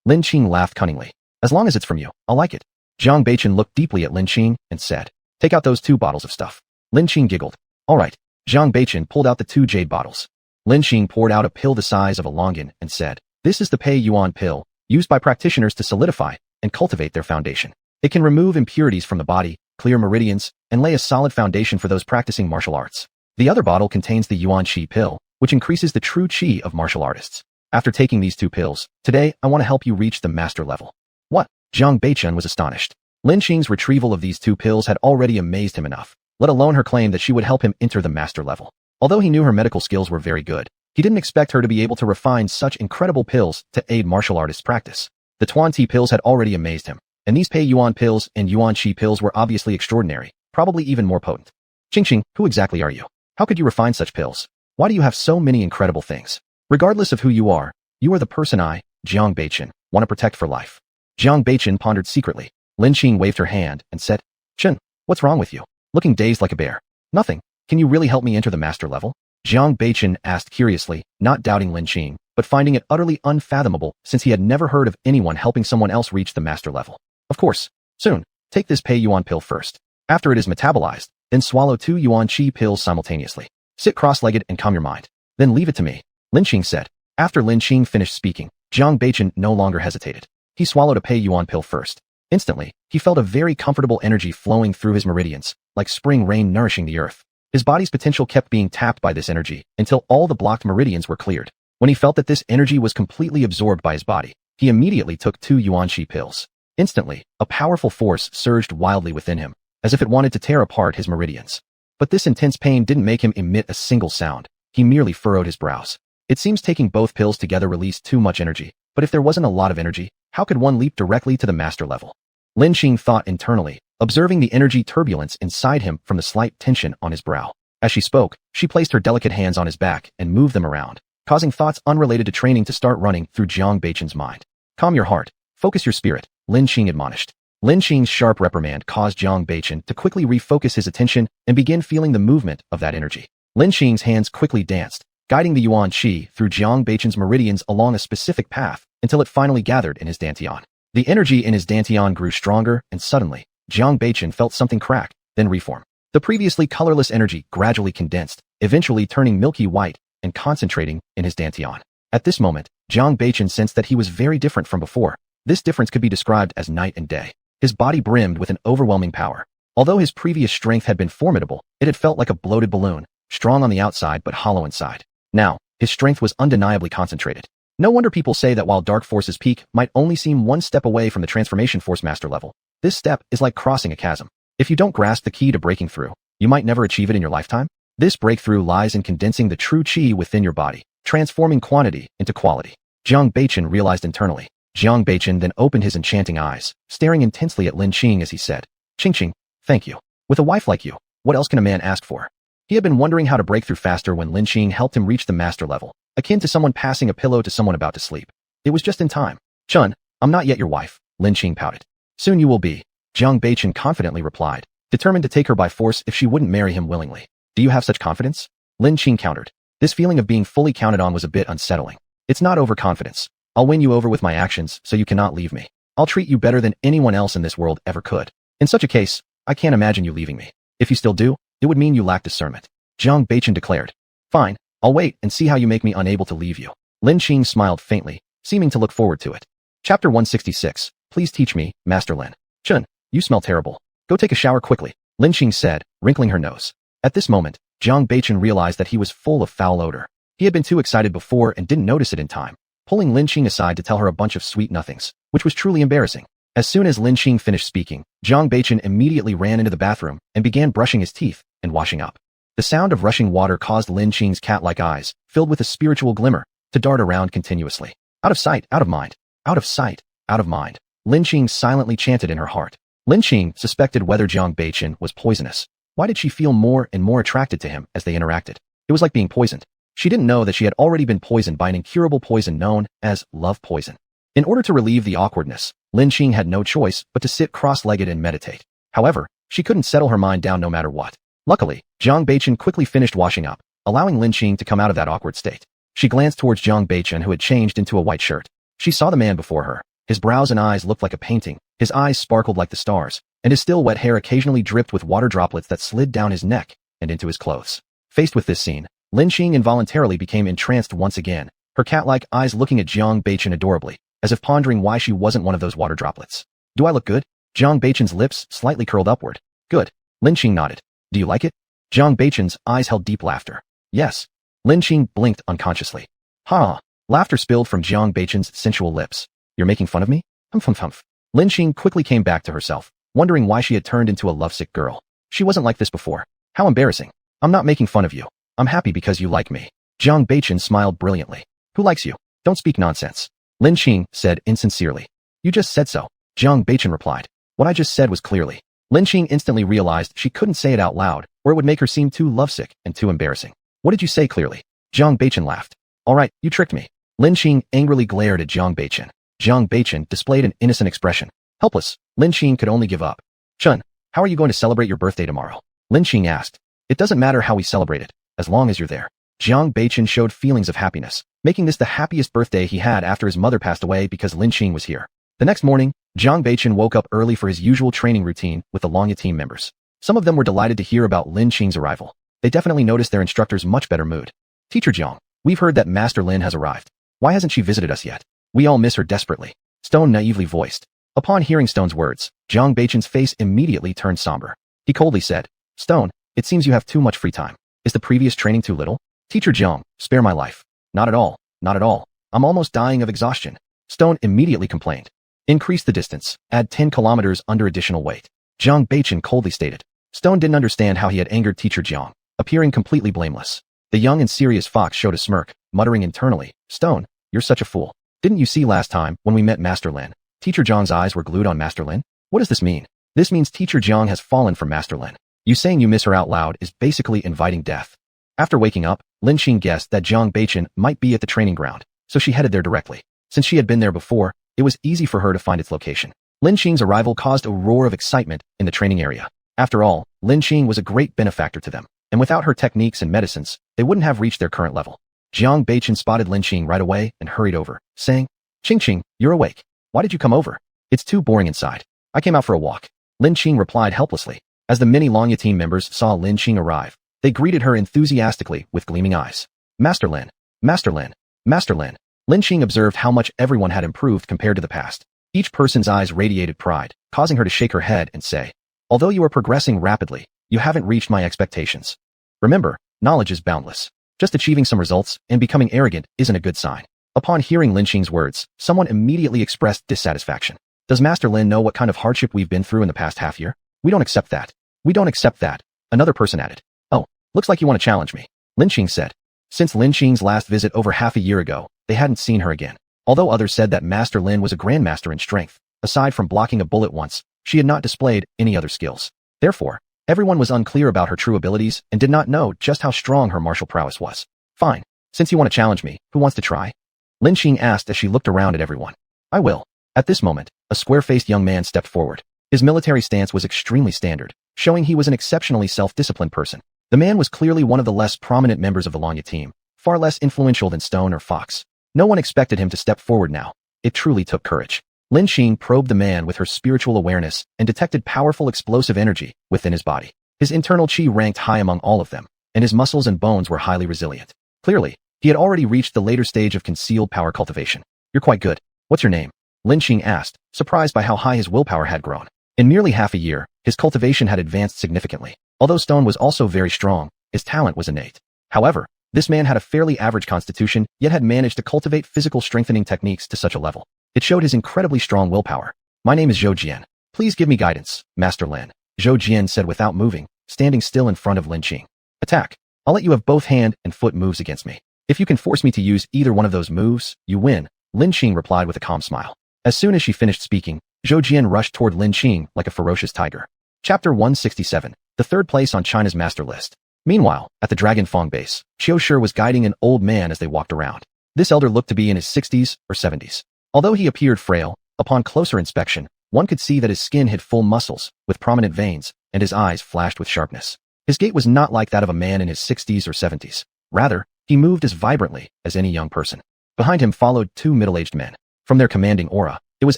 Lin laughed cunningly. As long as it's from you, I'll like it. Jiang Beichun looked deeply at Lin and said, take out those 2 bottles of stuff. Lin giggled. All right. Jiang Beichun pulled out the 2 jade bottles. Lin poured out a pill the size of a longan and said, this is the Pei Yuan pill, used by practitioners to solidify and cultivate their foundation. It can remove impurities from the body, clear meridians, and lay a solid foundation for those practicing martial arts. The other bottle contains the Yuan Qi pill, which increases the true Qi of martial artists. After taking these 2 pills, today I want to help you reach the master level. What? Jiang Beichun was astonished. Lin retrieval of these 2 pills had already amazed him enough, let alone her claim that she would help him enter the master level. Although he knew her medical skills were very good, he didn't expect her to be able to refine such incredible pills to aid martial artists' practice. The Tuan Ti pills had already amazed him, and these Pei Yuan pills and Yuan Qi pills were obviously extraordinary, probably even more potent. Qing, who exactly are you? How could you refine such pills? Why do you have so many incredible things? Regardless of who you are the person I, Jiang Beichun, want to protect for life. Jiang Beichun pondered secretly. Lin waved her hand and said, Chen, what's wrong with you? Looking dazed like a bear. Nothing. Can you really help me enter the master level? Jiang Beichun asked curiously, not doubting Lin but finding it utterly unfathomable since he had never heard of anyone helping someone else reach the master level. Of course. Soon. Take this Pei Yuan pill first. After it is metabolized, then swallow 2 Yuan Qi pills simultaneously. Sit cross-legged and calm your mind. Then leave it to me. Lin said. After Lin finished speaking, Jiang Beichun no longer hesitated. He swallowed a Pei Yuan pill first. Instantly, he felt a very comfortable energy flowing through his meridians, like spring rain nourishing the earth. His body's potential kept being tapped by this energy until all the blocked meridians were cleared. When he felt that this energy was completely absorbed by his body, he immediately took 2 Yuan Qi pills. Instantly, a powerful force surged wildly within him, as if it wanted to tear apart his meridians. But this intense pain didn't make him emit a single sound. He merely furrowed his brows. It seems taking both pills together released too much energy, but if there wasn't a lot of energy, how could one leap directly to the master level? Lin thought internally, observing the energy turbulence inside him from the slight tension on his brow. As she spoke, she placed her delicate hands on his back and moved them around, causing thoughts unrelated to training to start running through Jiang Beichun's mind. Calm your heart. Focus your spirit, Lin admonished. Lin sharp reprimand caused Jiang Beichun to quickly refocus his attention and begin feeling the movement of that energy. Lin hands quickly danced, guiding the Yuan Qi through Jiang Beichun's meridians along a specific path until it finally gathered in his dantian. The energy in his dantian grew stronger, and suddenly, Jiang Beichun felt something crack, then reform. The previously colorless energy gradually condensed, eventually turning milky white and concentrating in his dantian. At this moment, Jiang Beichun sensed that he was very different from before. This difference could be described as night and day. His body brimmed with an overwhelming power. Although his previous strength had been formidable, it had felt like a bloated balloon, strong on the outside but hollow inside. Now, his strength was undeniably concentrated. No wonder people say that while Dark Force's peak might only seem one step away from the Transformation Force Master level, this step is like crossing a chasm. If you don't grasp the key to breaking through, you might never achieve it in your lifetime. This breakthrough lies in condensing the true Qi within your body, transforming quantity into quality. Jiang Beichun realized internally. Jiang Beichun then opened his enchanting eyes, staring intensely at Lin as he said, Qing, thank you. With a wife like you, what else can a man ask for? He had been wondering how to break through faster when Lin helped him reach the master level, akin to someone passing a pillow to someone about to sleep. It was just in time. Chun, I'm not yet your wife, Lin pouted. Soon you will be, Jiang Beichun confidently replied, determined to take her by force if she wouldn't marry him willingly. Do you have such confidence? Lin Qing countered. This feeling of being fully counted on was a bit unsettling. It's not overconfidence. I'll win you over with my actions so you cannot leave me. I'll treat you better than anyone else in this world ever could. In such a case, I can't imagine you leaving me. If you still do, it would mean you lack discernment. Jiang Beichen declared. Fine, I'll wait and see how you make me unable to leave you. Lin Qing smiled faintly, seeming to look forward to it. Chapter 166. Please teach me, Master Lin. Chun, you smell terrible. Go take a shower quickly, Lin Qing said, wrinkling her nose. At this moment, Jiang Beichen realized that he was full of foul odor. He had been too excited before and didn't notice it in time, pulling Lin Qing aside to tell her a bunch of sweet nothings, which was truly embarrassing. As soon as Lin Qing finished speaking, Jiang Beichen immediately ran into the bathroom and began brushing his teeth and washing up. The sound of rushing water caused Lin Qing's cat-like eyes, filled with a spiritual glimmer, to dart around continuously. Out of sight, out of mind. Out of sight, out of mind. Lin Qing silently chanted in her heart. Lin Qing suspected whether Jiang Beichen was poisonous. Why did she feel more and more attracted to him as they interacted? It was like being poisoned. She didn't know that she had already been poisoned by an incurable poison known as love poison. In order to relieve the awkwardness, Lin Qing had no choice but to sit cross-legged and meditate. However, she couldn't settle her mind down no matter what. Luckily, Jiang Beichen quickly finished washing up, allowing Lin Qing to come out of that awkward state. She glanced towards Jiang Beichen, who had changed into a white shirt. She saw the man before her. His brows and eyes looked like a painting, his eyes sparkled like the stars, and his still wet hair occasionally dripped with water droplets that slid down his neck and into his clothes. Faced with this scene, Lin Qing involuntarily became entranced once again, her cat-like eyes looking at Jiang Beichen adorably, as if pondering why she wasn't one of those water droplets. Do I look good? Jiang Beichen's lips slightly curled upward. Good. Lin Qing nodded. Do you like it? Jiang Beichen's eyes held deep laughter. Yes. Lin Qing blinked unconsciously. Ha! Laughter spilled from Jiang Beichen's sensual lips. You're making fun of me? Humph. Lin Qing quickly came back to herself, wondering why she had turned into a lovesick girl. She wasn't like this before. How embarrassing. I'm not making fun of you. I'm happy because you like me. Jiang Beichen smiled brilliantly. Who likes you? Don't speak nonsense. Lin Qing said insincerely. You just said so. Jiang Beichen replied. What I just said was clearly. Lin Qing instantly realized she couldn't say it out loud, or it would make her seem too lovesick and too embarrassing. What did you say clearly? Jiang Beichen laughed. All right, you tricked me. Lin Qing angrily glared at Jiang Beichen. Jiang Beichen displayed an innocent expression. Helpless, Lin Qing could only give up. Chun, how are you going to celebrate your birthday tomorrow? Lin Qing asked. It doesn't matter how we celebrate it, as long as you're there. Jiang Beichen showed feelings of happiness, making this the happiest birthday he had after his mother passed away because Lin Qing was here. The next morning, Jiang Beichen woke up early for his usual training routine with the Longya team members. Some of them were delighted to hear about Lin Qing's arrival. They definitely noticed their instructor's much better mood. Teacher Jiang, we've heard that Master Lin has arrived. Why hasn't she visited us yet? We all miss her desperately. Stone naively voiced. Upon hearing Stone's words, Jiang Beichen's face immediately turned somber. He coldly said, Stone, it seems you have too much free time. Is the previous training too little? Teacher Jiang, spare my life. Not at all. Not at all. I'm almost dying of exhaustion. Stone immediately complained. Increase the distance. Add 10 kilometers under additional weight. Jiang Beichen coldly stated. Stone didn't understand how he had angered Teacher Jiang, appearing completely blameless. The young and serious fox showed a smirk, muttering internally, Stone, you're such a fool. Didn't you see last time when we met Master Lin? Teacher Jiang's eyes were glued on Master Lin? What does this mean? This means Teacher Jiang has fallen from Master Lin. You saying you miss her out loud is basically inviting death. After waking up, Lin Qing guessed that Jiang Beichen might be at the training ground, so she headed there directly. Since she had been there before, it was easy for her to find its location. Lin Qing's arrival caused a roar of excitement in the training area. After all, Lin Qing was a great benefactor to them, and without her techniques and medicines, they wouldn't have reached their current level. Jiang Beichen spotted Lin Qing right away and hurried over, saying, Qing, you're awake. Why did you come over? It's too boring inside. I came out for a walk. Lin Qing replied helplessly. As the many Longya team members saw Lin Qing arrive, they greeted her enthusiastically with gleaming eyes. Master Lin, Master Lin, Master Lin. Lin Qing observed how much everyone had improved compared to the past. Each person's eyes radiated pride, causing her to shake her head and say, although you are progressing rapidly, you haven't reached my expectations. Remember, knowledge is boundless. Just achieving some results and becoming arrogant isn't a good sign. Upon hearing Lin Qing's words, someone immediately expressed dissatisfaction. Does Master Lin know what kind of hardship we've been through in the past half year? We don't accept that. We don't accept that. Another person added. Oh, looks like you want to challenge me, Lin Qing said. Since Lin Qing's last visit over half a year ago, they hadn't seen her again. Although others said that Master Lin was a grandmaster in strength, aside from blocking a bullet once, she had not displayed any other skills. Therefore, everyone was unclear about her true abilities and did not know just how strong her martial prowess was. Fine. Since you want to challenge me, who wants to try? Lin Qing asked as she looked around at everyone. I will. At this moment, a square-faced young man stepped forward. His military stance was extremely standard. showing he was an exceptionally self-disciplined person. The man was clearly one of the less prominent members of the Lanya team, far less influential than Stone or Fox. No one expected him to step forward now. It truly took courage. Lin Xing probed the man with her spiritual awareness and detected powerful explosive energy within his body. His internal chi ranked high among all of them, and his muscles and bones were highly resilient. Clearly, he had already reached the later stage of concealed power cultivation. You're quite good. What's your name? Lin Xing asked, surprised by how high his willpower had grown. In merely half a year, his cultivation had advanced significantly. Although Stone was also very strong, his talent was innate. However, this man had a fairly average constitution, yet had managed to cultivate physical strengthening techniques to such a level. It showed his incredibly strong willpower. My name is Zhou Jian. Please give me guidance, Master Lin. Zhou Jian said without moving, standing still in front of Lin Xing. Attack. I'll let you have both hand and foot moves against me. If you can force me to use either one of those moves, you win, Lin Xing replied with a calm smile. As soon as she finished speaking, Zhou Jian rushed toward Lin Xing like a ferocious tiger. Chapter 167, the third place on China's master list. Meanwhile, at the Dragon Fong base, Qiu Shi was guiding an old man as they walked around. This elder looked to be in his 60s or 70s. Although he appeared frail, upon closer inspection, one could see that his skin hid full muscles, with prominent veins, and his eyes flashed with sharpness. His gait was not like that of a man in his 60s or 70s. Rather, he moved as vibrantly as any young person. Behind him followed two middle-aged men. From their commanding aura, it was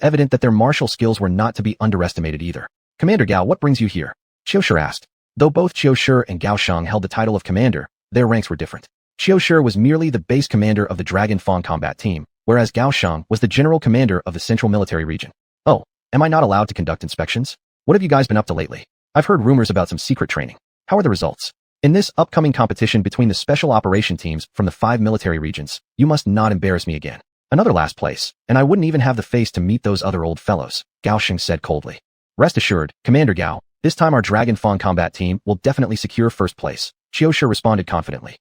evident that their martial skills were not to be underestimated either. Commander Gao, what brings you here? Qiu Shi asked. Though both Qiu Shi and Gao Shang held the title of commander, their ranks were different. Qiu Shi was merely the base commander of the Dragon Fong combat team, whereas Gao Shang was the general commander of the Central Military Region. Oh, am I not allowed to conduct inspections? What have you guys been up to lately? I've heard rumors about some secret training. How are the results? In this upcoming competition between the special operation teams from the 5 military regions, you must not embarrass me again. Another last place, and I wouldn't even have the face to meet those other old fellows, Gao Shang said coldly. Rest assured, Commander Gao, this time our Dragon Fong combat team will definitely secure first place, Qiu Shi responded confidently.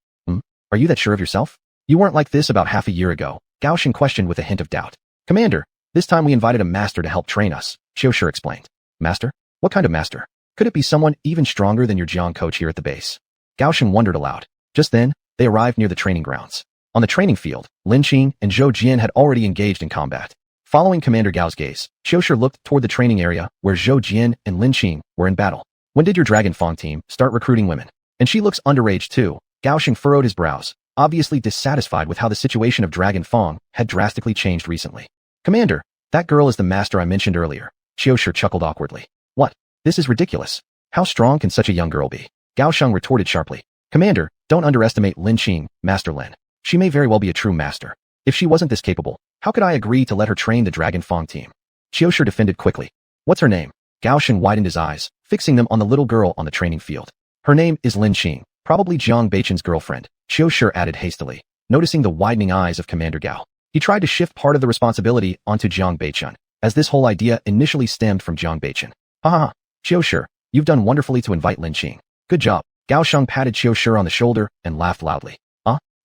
Are you that sure of yourself? You weren't like this about half a year ago, Gao Shang questioned with a hint of doubt. Commander, this time we invited a master to help train us, Qiu Shi explained. Master? What kind of master? Could it be someone even stronger than your Jiang coach here at the base? Gao Shang wondered aloud. Just then, they arrived near the training grounds. On the training field, Lin Xing and Zhou Jian had already engaged in combat. Following Commander Gao's gaze, Qiu Shi looked toward the training area where Zhou Jian and Lin Xing were in battle. When did your Dragon Fong team start recruiting women? And she looks underage too. Gao Shang furrowed his brows, obviously dissatisfied with how the situation of Dragon Fong had drastically changed recently. Commander, that girl is the master I mentioned earlier. Qiu Shi chuckled awkwardly. What? This is ridiculous. How strong can such a young girl be? Gao Shang retorted sharply. Commander, don't underestimate Lin Xing, Master Lin. She may very well be a true master. If she wasn't this capable, how could I agree to let her train the Dragon Fong team? Qiu Shi defended quickly. What's her name? Gao Shang widened his eyes, fixing them on the little girl on the training field. Her name is Lin Xing, probably Jiang Beichen's girlfriend, Qiu Shi added hastily, noticing the widening eyes of Commander Gao. He tried to shift part of the responsibility onto Jiang Beichen, as this whole idea initially stemmed from Jiang Beichen. Ha. Qiu Shi, you've done wonderfully to invite Lin Xing. Good job. Gao Shang patted Qiu Shi on the shoulder and laughed loudly.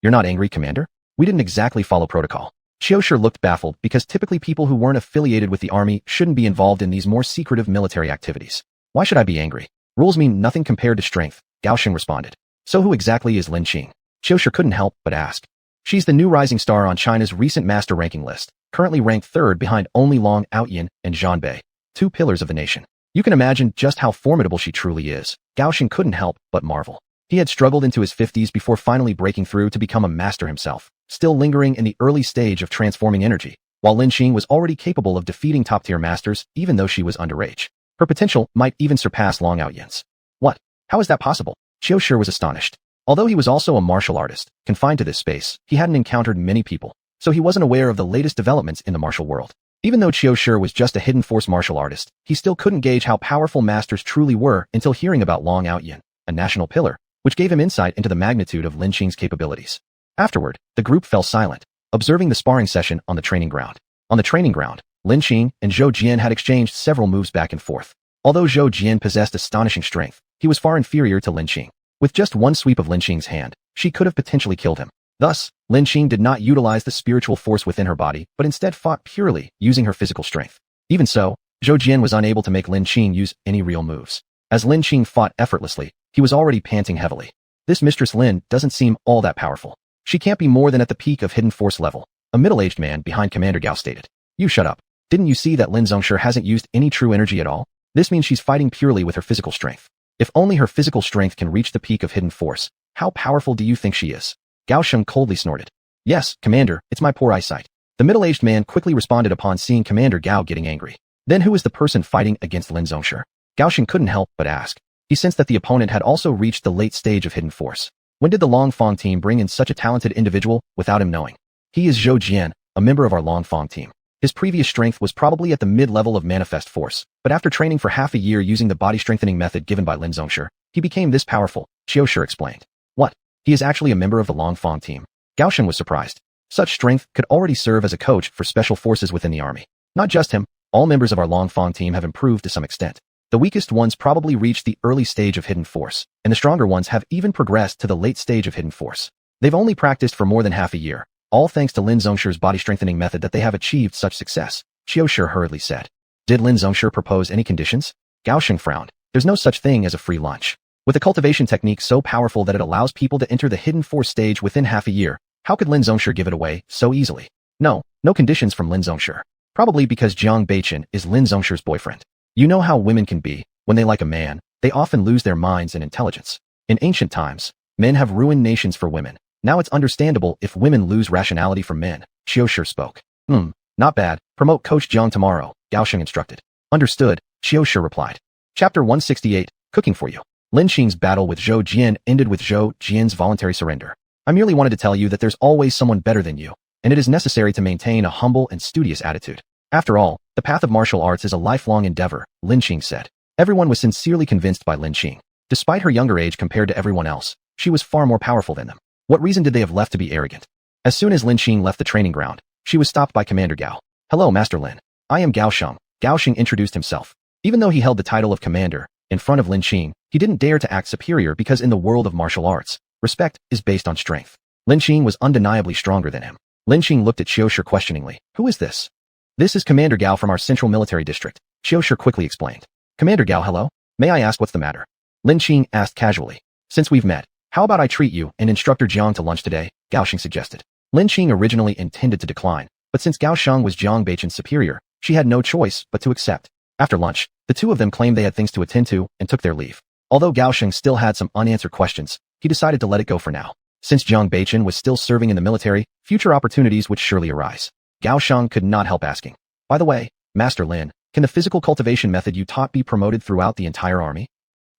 You're not angry, Commander? We didn't exactly follow protocol. Qiu Shi looked baffled because typically people who weren't affiliated with the army shouldn't be involved in these more secretive military activities. Why should I be angry? Rules mean nothing compared to strength, Gao Shang responded. So who exactly is Lin Xing? Qiu Shi couldn't help but ask. She's the new rising star on China's recent master ranking list, currently ranked third behind only Long Outyin and Zhan Bei, two pillars of the nation. You can imagine just how formidable she truly is. Gao Shang couldn't help but marvel. He had struggled into his 50s before finally breaking through to become a master himself, still lingering in the early stage of transforming energy, while Lin Xing was already capable of defeating top-tier masters even though she was underage. Her potential might even surpass Long Outyan's. What? How is that possible? Qiu Shi was astonished. Although he was also a martial artist, confined to this space, he hadn't encountered many people, so he wasn't aware of the latest developments in the martial world. Even though Qiu Shi was just a hidden force martial artist, he still couldn't gauge how powerful masters truly were until hearing about Long Outyin, a national pillar, which gave him insight into the magnitude of Lin Xing's capabilities. Afterward, the group fell silent, observing the sparring session on the training ground. On the training ground, Lin Xing and Zhou Jian had exchanged several moves back and forth. Although Zhou Jian possessed astonishing strength, he was far inferior to Lin Xing. With just one sweep of Lin Xing's hand, she could have potentially killed him. Thus, Lin Xing did not utilize the spiritual force within her body, but instead fought purely using her physical strength. Even so, Zhou Jian was unable to make Lin Xing use any real moves. As Lin Xing fought effortlessly, he was already panting heavily. This Mistress Lin doesn't seem all that powerful. She can't be more than at the peak of hidden force level, a middle-aged man behind Commander Gao stated. You shut up. Didn't you see that Lin Zhongshi hasn't used any true energy at all? This means she's fighting purely with her physical strength. If only her physical strength can reach the peak of hidden force. How powerful do you think she is? Gao Sheng coldly snorted. Yes, Commander, it's my poor eyesight. The middle-aged man quickly responded upon seeing Commander Gao getting angry. Then who is the person fighting against Lin Zongshi? Gao Sheng couldn't help but ask. He sensed that the opponent had also reached the late stage of hidden force. When did the Longfang team bring in such a talented individual without him knowing? He is Zhou Jian, a member of our Longfang team. His previous strength was probably at the mid-level of manifest force, but after training for half a year using the body-strengthening method given by Lin Zongshi, he became this powerful, Xiaoshi explained. What? He is actually a member of the Longfang team. Gao Sheng was surprised. Such strength could already serve as a coach for special forces within the army. Not just him, all members of our Longfang team have improved to some extent. The weakest ones probably reached the early stage of hidden force, and the stronger ones have even progressed to the late stage of hidden force. They've only practiced for more than half a year, all thanks to Lin Zongshi's body-strengthening method that they have achieved such success, Xiaoshi hurriedly said. Did Lin Zongshi propose any conditions? Gao Sheng frowned. There's no such thing as a free lunch. With a cultivation technique so powerful that it allows people to enter the hidden force stage within half a year, how could Lin Zongshi give it away so easily? No conditions from Lin Zongshi. Probably because Jiang Beichen is Lin Zongshi's boyfriend. You know how women can be. When they like a man, they often lose their minds and intelligence. In ancient times, men have ruined nations for women. Now it's understandable if women lose rationality from men, Xiaoshi spoke. Not bad. Promote Coach Jiang tomorrow, Gao Sheng instructed. Understood, Xiaoshi replied. Chapter 168, Cooking for You. Lin Xing's battle with Zhou Jian ended with Zhou Jian's voluntary surrender. I merely wanted to tell you that there's always someone better than you, and it is necessary to maintain a humble and studious attitude. After all, the path of martial arts is a lifelong endeavor, Lin Xing said. Everyone was sincerely convinced by Lin Xing. Despite her younger age compared to everyone else, she was far more powerful than them. What reason did they have left to be arrogant? As soon as Lin Xing left the training ground, she was stopped by Commander Gao. Hello, Master Lin. I am Gao Sheng. Gao Sheng introduced himself. Even though he held the title of commander, in front of Lin Xing, he didn't dare to act superior because in the world of martial arts, respect is based on strength. Lin Xing was undeniably stronger than him. Lin Xing looked at Xiaoshi questioningly. Who is this? This is Commander Gao from our Central Military District, Xiaoshi quickly explained. Commander Gao, hello? May I ask what's the matter? Lin Xing asked casually. Since we've met, how about I treat you and Instructor Jiang to lunch today? Gao Sheng suggested. Lin Xing originally intended to decline, but since Gao Sheng was Jiang Beichen's superior, she had no choice but to accept. After lunch, the two of them claimed they had things to attend to and took their leave. Although Gao Sheng still had some unanswered questions, he decided to let it go for now. Since Jiang Beichen was still serving in the military, future opportunities would surely arise. Gao Sheng could not help asking. By the way, Master Lin, can the physical cultivation method you taught be promoted throughout the entire army?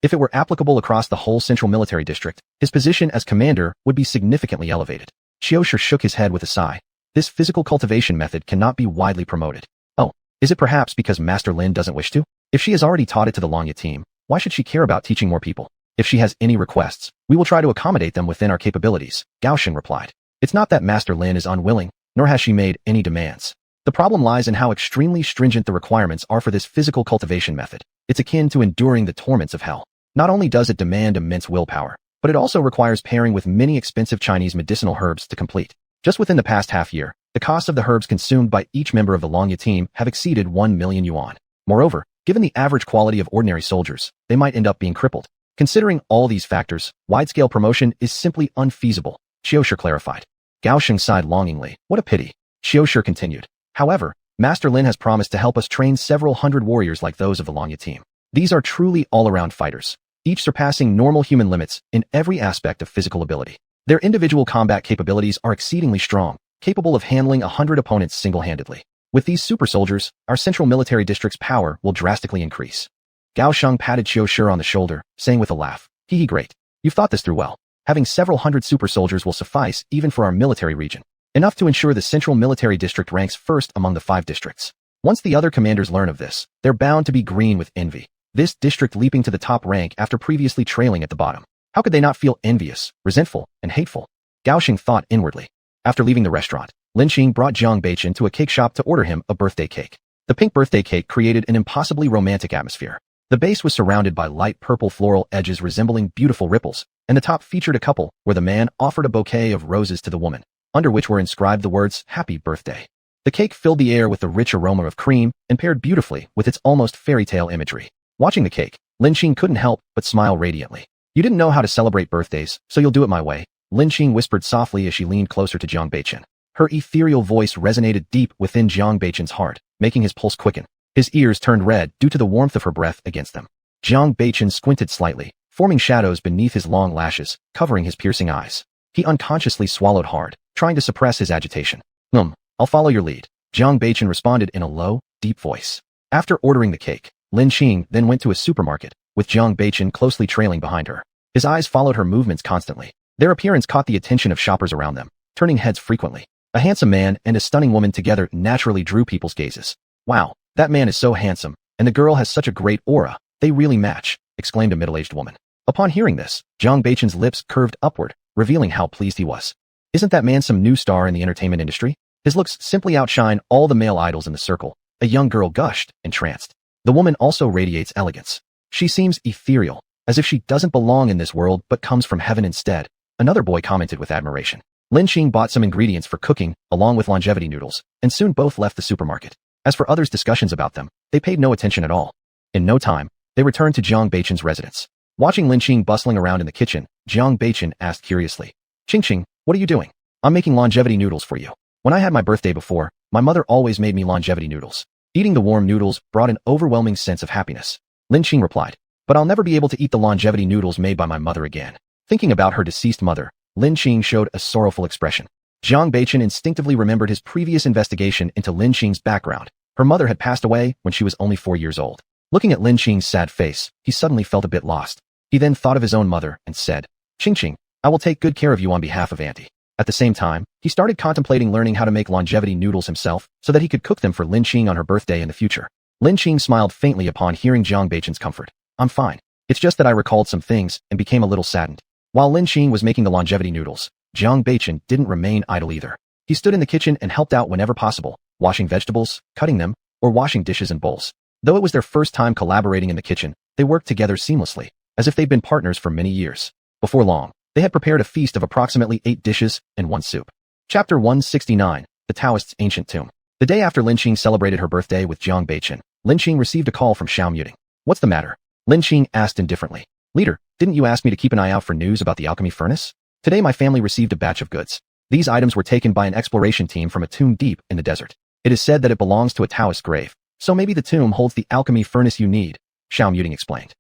If it were applicable across the whole Central Military District, his position as commander would be significantly elevated. Xiaoshi shook his head with a sigh. This physical cultivation method cannot be widely promoted. Oh, is it perhaps because Master Lin doesn't wish to? If she has already taught it to the Longya team, why should she care about teaching more people? If she has any requests, we will try to accommodate them within our capabilities, Gao Sheng replied. It's not that Master Lin is unwilling, nor has she made any demands. The problem lies in how extremely stringent the requirements are for this physical cultivation method. It's akin to enduring the torments of hell. Not only does it demand immense willpower, but it also requires pairing with many expensive Chinese medicinal herbs to complete. Just within the past half year, the cost of the herbs consumed by each member of the Longya team have exceeded 1 million yuan. Moreover, given the average quality of ordinary soldiers, they might end up being crippled. Considering all these factors, wide-scale promotion is simply unfeasible, Xiaoshi clarified. Gao Sheng sighed longingly. What a pity. Xiaoshi continued. However, Master Lin has promised to help us train several hundred warriors like those of the Longya team. These are truly all-around fighters, each surpassing normal human limits in every aspect of physical ability. Their individual combat capabilities are exceedingly strong, capable of handling 100 opponents single-handedly. With these super soldiers, our Central Military District's power will drastically increase. Gao Sheng patted Xiaoshi on the shoulder, saying with a laugh, Hee great. You've thought this through well. Having several hundred super soldiers will suffice even for our military region. Enough to ensure the Central Military District ranks first among the 5 districts. Once the other commanders learn of this, they're bound to be green with envy. This district leaping to the top rank after previously trailing at the bottom. How could they not feel envious, resentful, and hateful? Gao Sheng thought inwardly. After leaving the restaurant, Lin Xing brought Jiang Beichen to a cake shop to order him a birthday cake. The pink birthday cake created an impossibly romantic atmosphere. The base was surrounded by light purple floral edges resembling beautiful ripples, and the top featured a couple where the man offered a bouquet of roses to the woman, under which were inscribed the words, Happy Birthday. The cake filled the air with the rich aroma of cream and paired beautifully with its almost fairy tale imagery. Watching the cake, Lin Xing couldn't help but smile radiantly. You didn't know how to celebrate birthdays, so you'll do it my way, Lin Xing whispered softly as she leaned closer to Jiang Beichen. Her ethereal voice resonated deep within Jiang Beichen's heart, making his pulse quicken. His ears turned red due to the warmth of her breath against them. Jiang Beichen squinted slightly, forming shadows beneath his long lashes, covering his piercing eyes. He unconsciously swallowed hard, trying to suppress his agitation. I'll follow your lead. Jiang Beichen responded in a low, deep voice. After ordering the cake, Lin Qing then went to a supermarket, with Jiang Beichen closely trailing behind her. His eyes followed her movements constantly. Their appearance caught the attention of shoppers around them, turning heads frequently. A handsome man and a stunning woman together naturally drew people's gazes. Wow, that man is so handsome, and the girl has such a great aura. They really match, exclaimed a middle-aged woman. Upon hearing this, Jiang Beichen's lips curved upward, revealing how pleased he was. Isn't that man some new star in the entertainment industry? His looks simply outshine all the male idols in the circle. A young girl gushed, entranced. The woman also radiates elegance. She seems ethereal, as if she doesn't belong in this world but comes from heaven instead. Another boy commented with admiration. Lin Qing bought some ingredients for cooking, along with longevity noodles, and soon both left the supermarket. As for others' discussions about them, they paid no attention at all. In no time, they returned to Jiang Beichen's residence. Watching Lin Qing bustling around in the kitchen, Jiang Beichen asked curiously, Qing, what are you doing? I'm making longevity noodles for you. When I had my birthday before, my mother always made me longevity noodles. Eating the warm noodles brought an overwhelming sense of happiness. Lin Qing replied, but I'll never be able to eat the longevity noodles made by my mother again. Thinking about her deceased mother, Lin Qing showed a sorrowful expression. Jiang Beichen instinctively remembered his previous investigation into Lin Qing's background. Her mother had passed away when she was only 4 years old. Looking at Lin Qing's sad face, he suddenly felt a bit lost. He then thought of his own mother and said, Qing, I will take good care of you on behalf of Auntie. At the same time, he started contemplating learning how to make longevity noodles himself so that he could cook them for Lin Qing on her birthday in the future. Lin Qing smiled faintly upon hearing Jiang Beichen's comfort. I'm fine. It's just that I recalled some things and became a little saddened. While Lin Qing was making the longevity noodles, Jiang Beichen didn't remain idle either. He stood in the kitchen and helped out whenever possible, washing vegetables, cutting them, or washing dishes and bowls. Though it was their first time collaborating in the kitchen, they worked together seamlessly, as if they'd been partners for many years. Before long, they had prepared a feast of approximately 8 dishes and 1 soup. Chapter 169, The Taoist's Ancient Tomb. The day after Lin Qing celebrated her birthday with Jiang Beichen, Lin Qing received a call from Xiao. What's the matter? Lin Qing asked indifferently. Leader, didn't you ask me to keep an eye out for news about the alchemy furnace? Today my family received a batch of goods. These items were taken by an exploration team from a tomb deep in the desert. It is said that it belongs to a Taoist grave, so maybe the tomb holds the alchemy furnace you need, Xiao explained.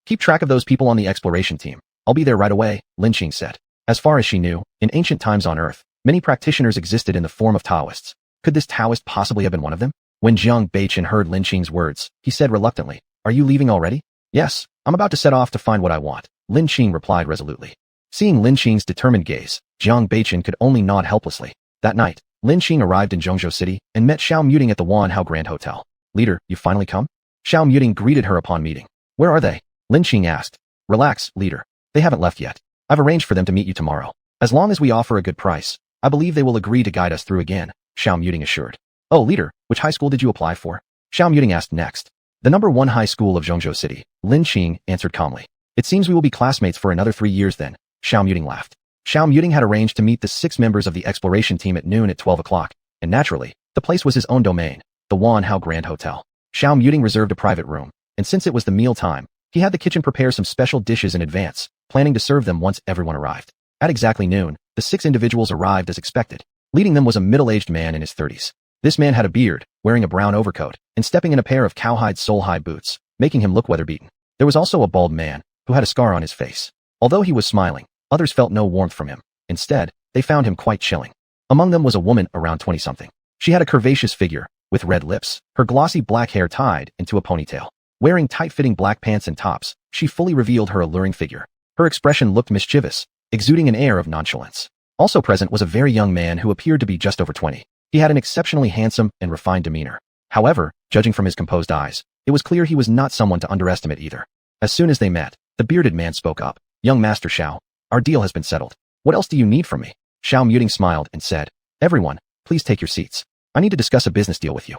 Keep track of those people on the exploration team. I'll be there right away, Lin Qing said. As far as she knew, in ancient times on Earth, many practitioners existed in the form of Taoists. Could this Taoist possibly have been one of them? When Jiang Beichen heard Lin Qing's words, he said reluctantly, Are you leaving already? Yes, I'm about to set off to find what I want, Lin Qing replied resolutely. Seeing Lin Qing's determined gaze, Jiang Beichen could only nod helplessly. That night, Lin Qing arrived in Zhongzhou City and met Xiao at the Wanhao Grand Hotel. Leader, you finally come? Xiao greeted her upon meeting. Where are they? Lin Qing asked. Relax, leader. They haven't left yet. I've arranged for them to meet you tomorrow. As long as we offer a good price, I believe they will agree to guide us through again, Xiao assured. Oh, leader, which high school did you apply for? Xiao asked next. The number 1 high school of Zhongzhou City, Lin Qing answered calmly. It seems we will be classmates for another 3 years then, Xiao laughed. Xiao had arranged to meet the 6 members of the exploration team at noon at 12 o'clock, and naturally, the place was his own domain, the Wanhao Grand Hotel. Xiao reserved a private room, and since it was the meal time, he had the kitchen prepare some special dishes in advance, planning to serve them once everyone arrived. At exactly noon, the 6 individuals arrived as expected. Leading them was a middle-aged man in his 30s. This man had a beard, wearing a brown overcoat, and stepping in a pair of cowhide sole-high boots, making him look weather-beaten. There was also a bald man, who had a scar on his face. Although he was smiling, others felt no warmth from him. Instead, they found him quite chilling. Among them was a woman around 20-something. She had a curvaceous figure, with red lips, her glossy black hair tied into a ponytail. Wearing tight-fitting black pants and tops, she fully revealed her alluring figure. Her expression looked mischievous, exuding an air of nonchalance. Also present was a very young man who appeared to be just over 20. He had an exceptionally handsome and refined demeanor. However, judging from his composed eyes, it was clear he was not someone to underestimate either. As soon as they met, the bearded man spoke up. Young Master Xiao, our deal has been settled. What else do you need from me? Xiao smiled and said, Everyone, please take your seats. I need to discuss a business deal with you.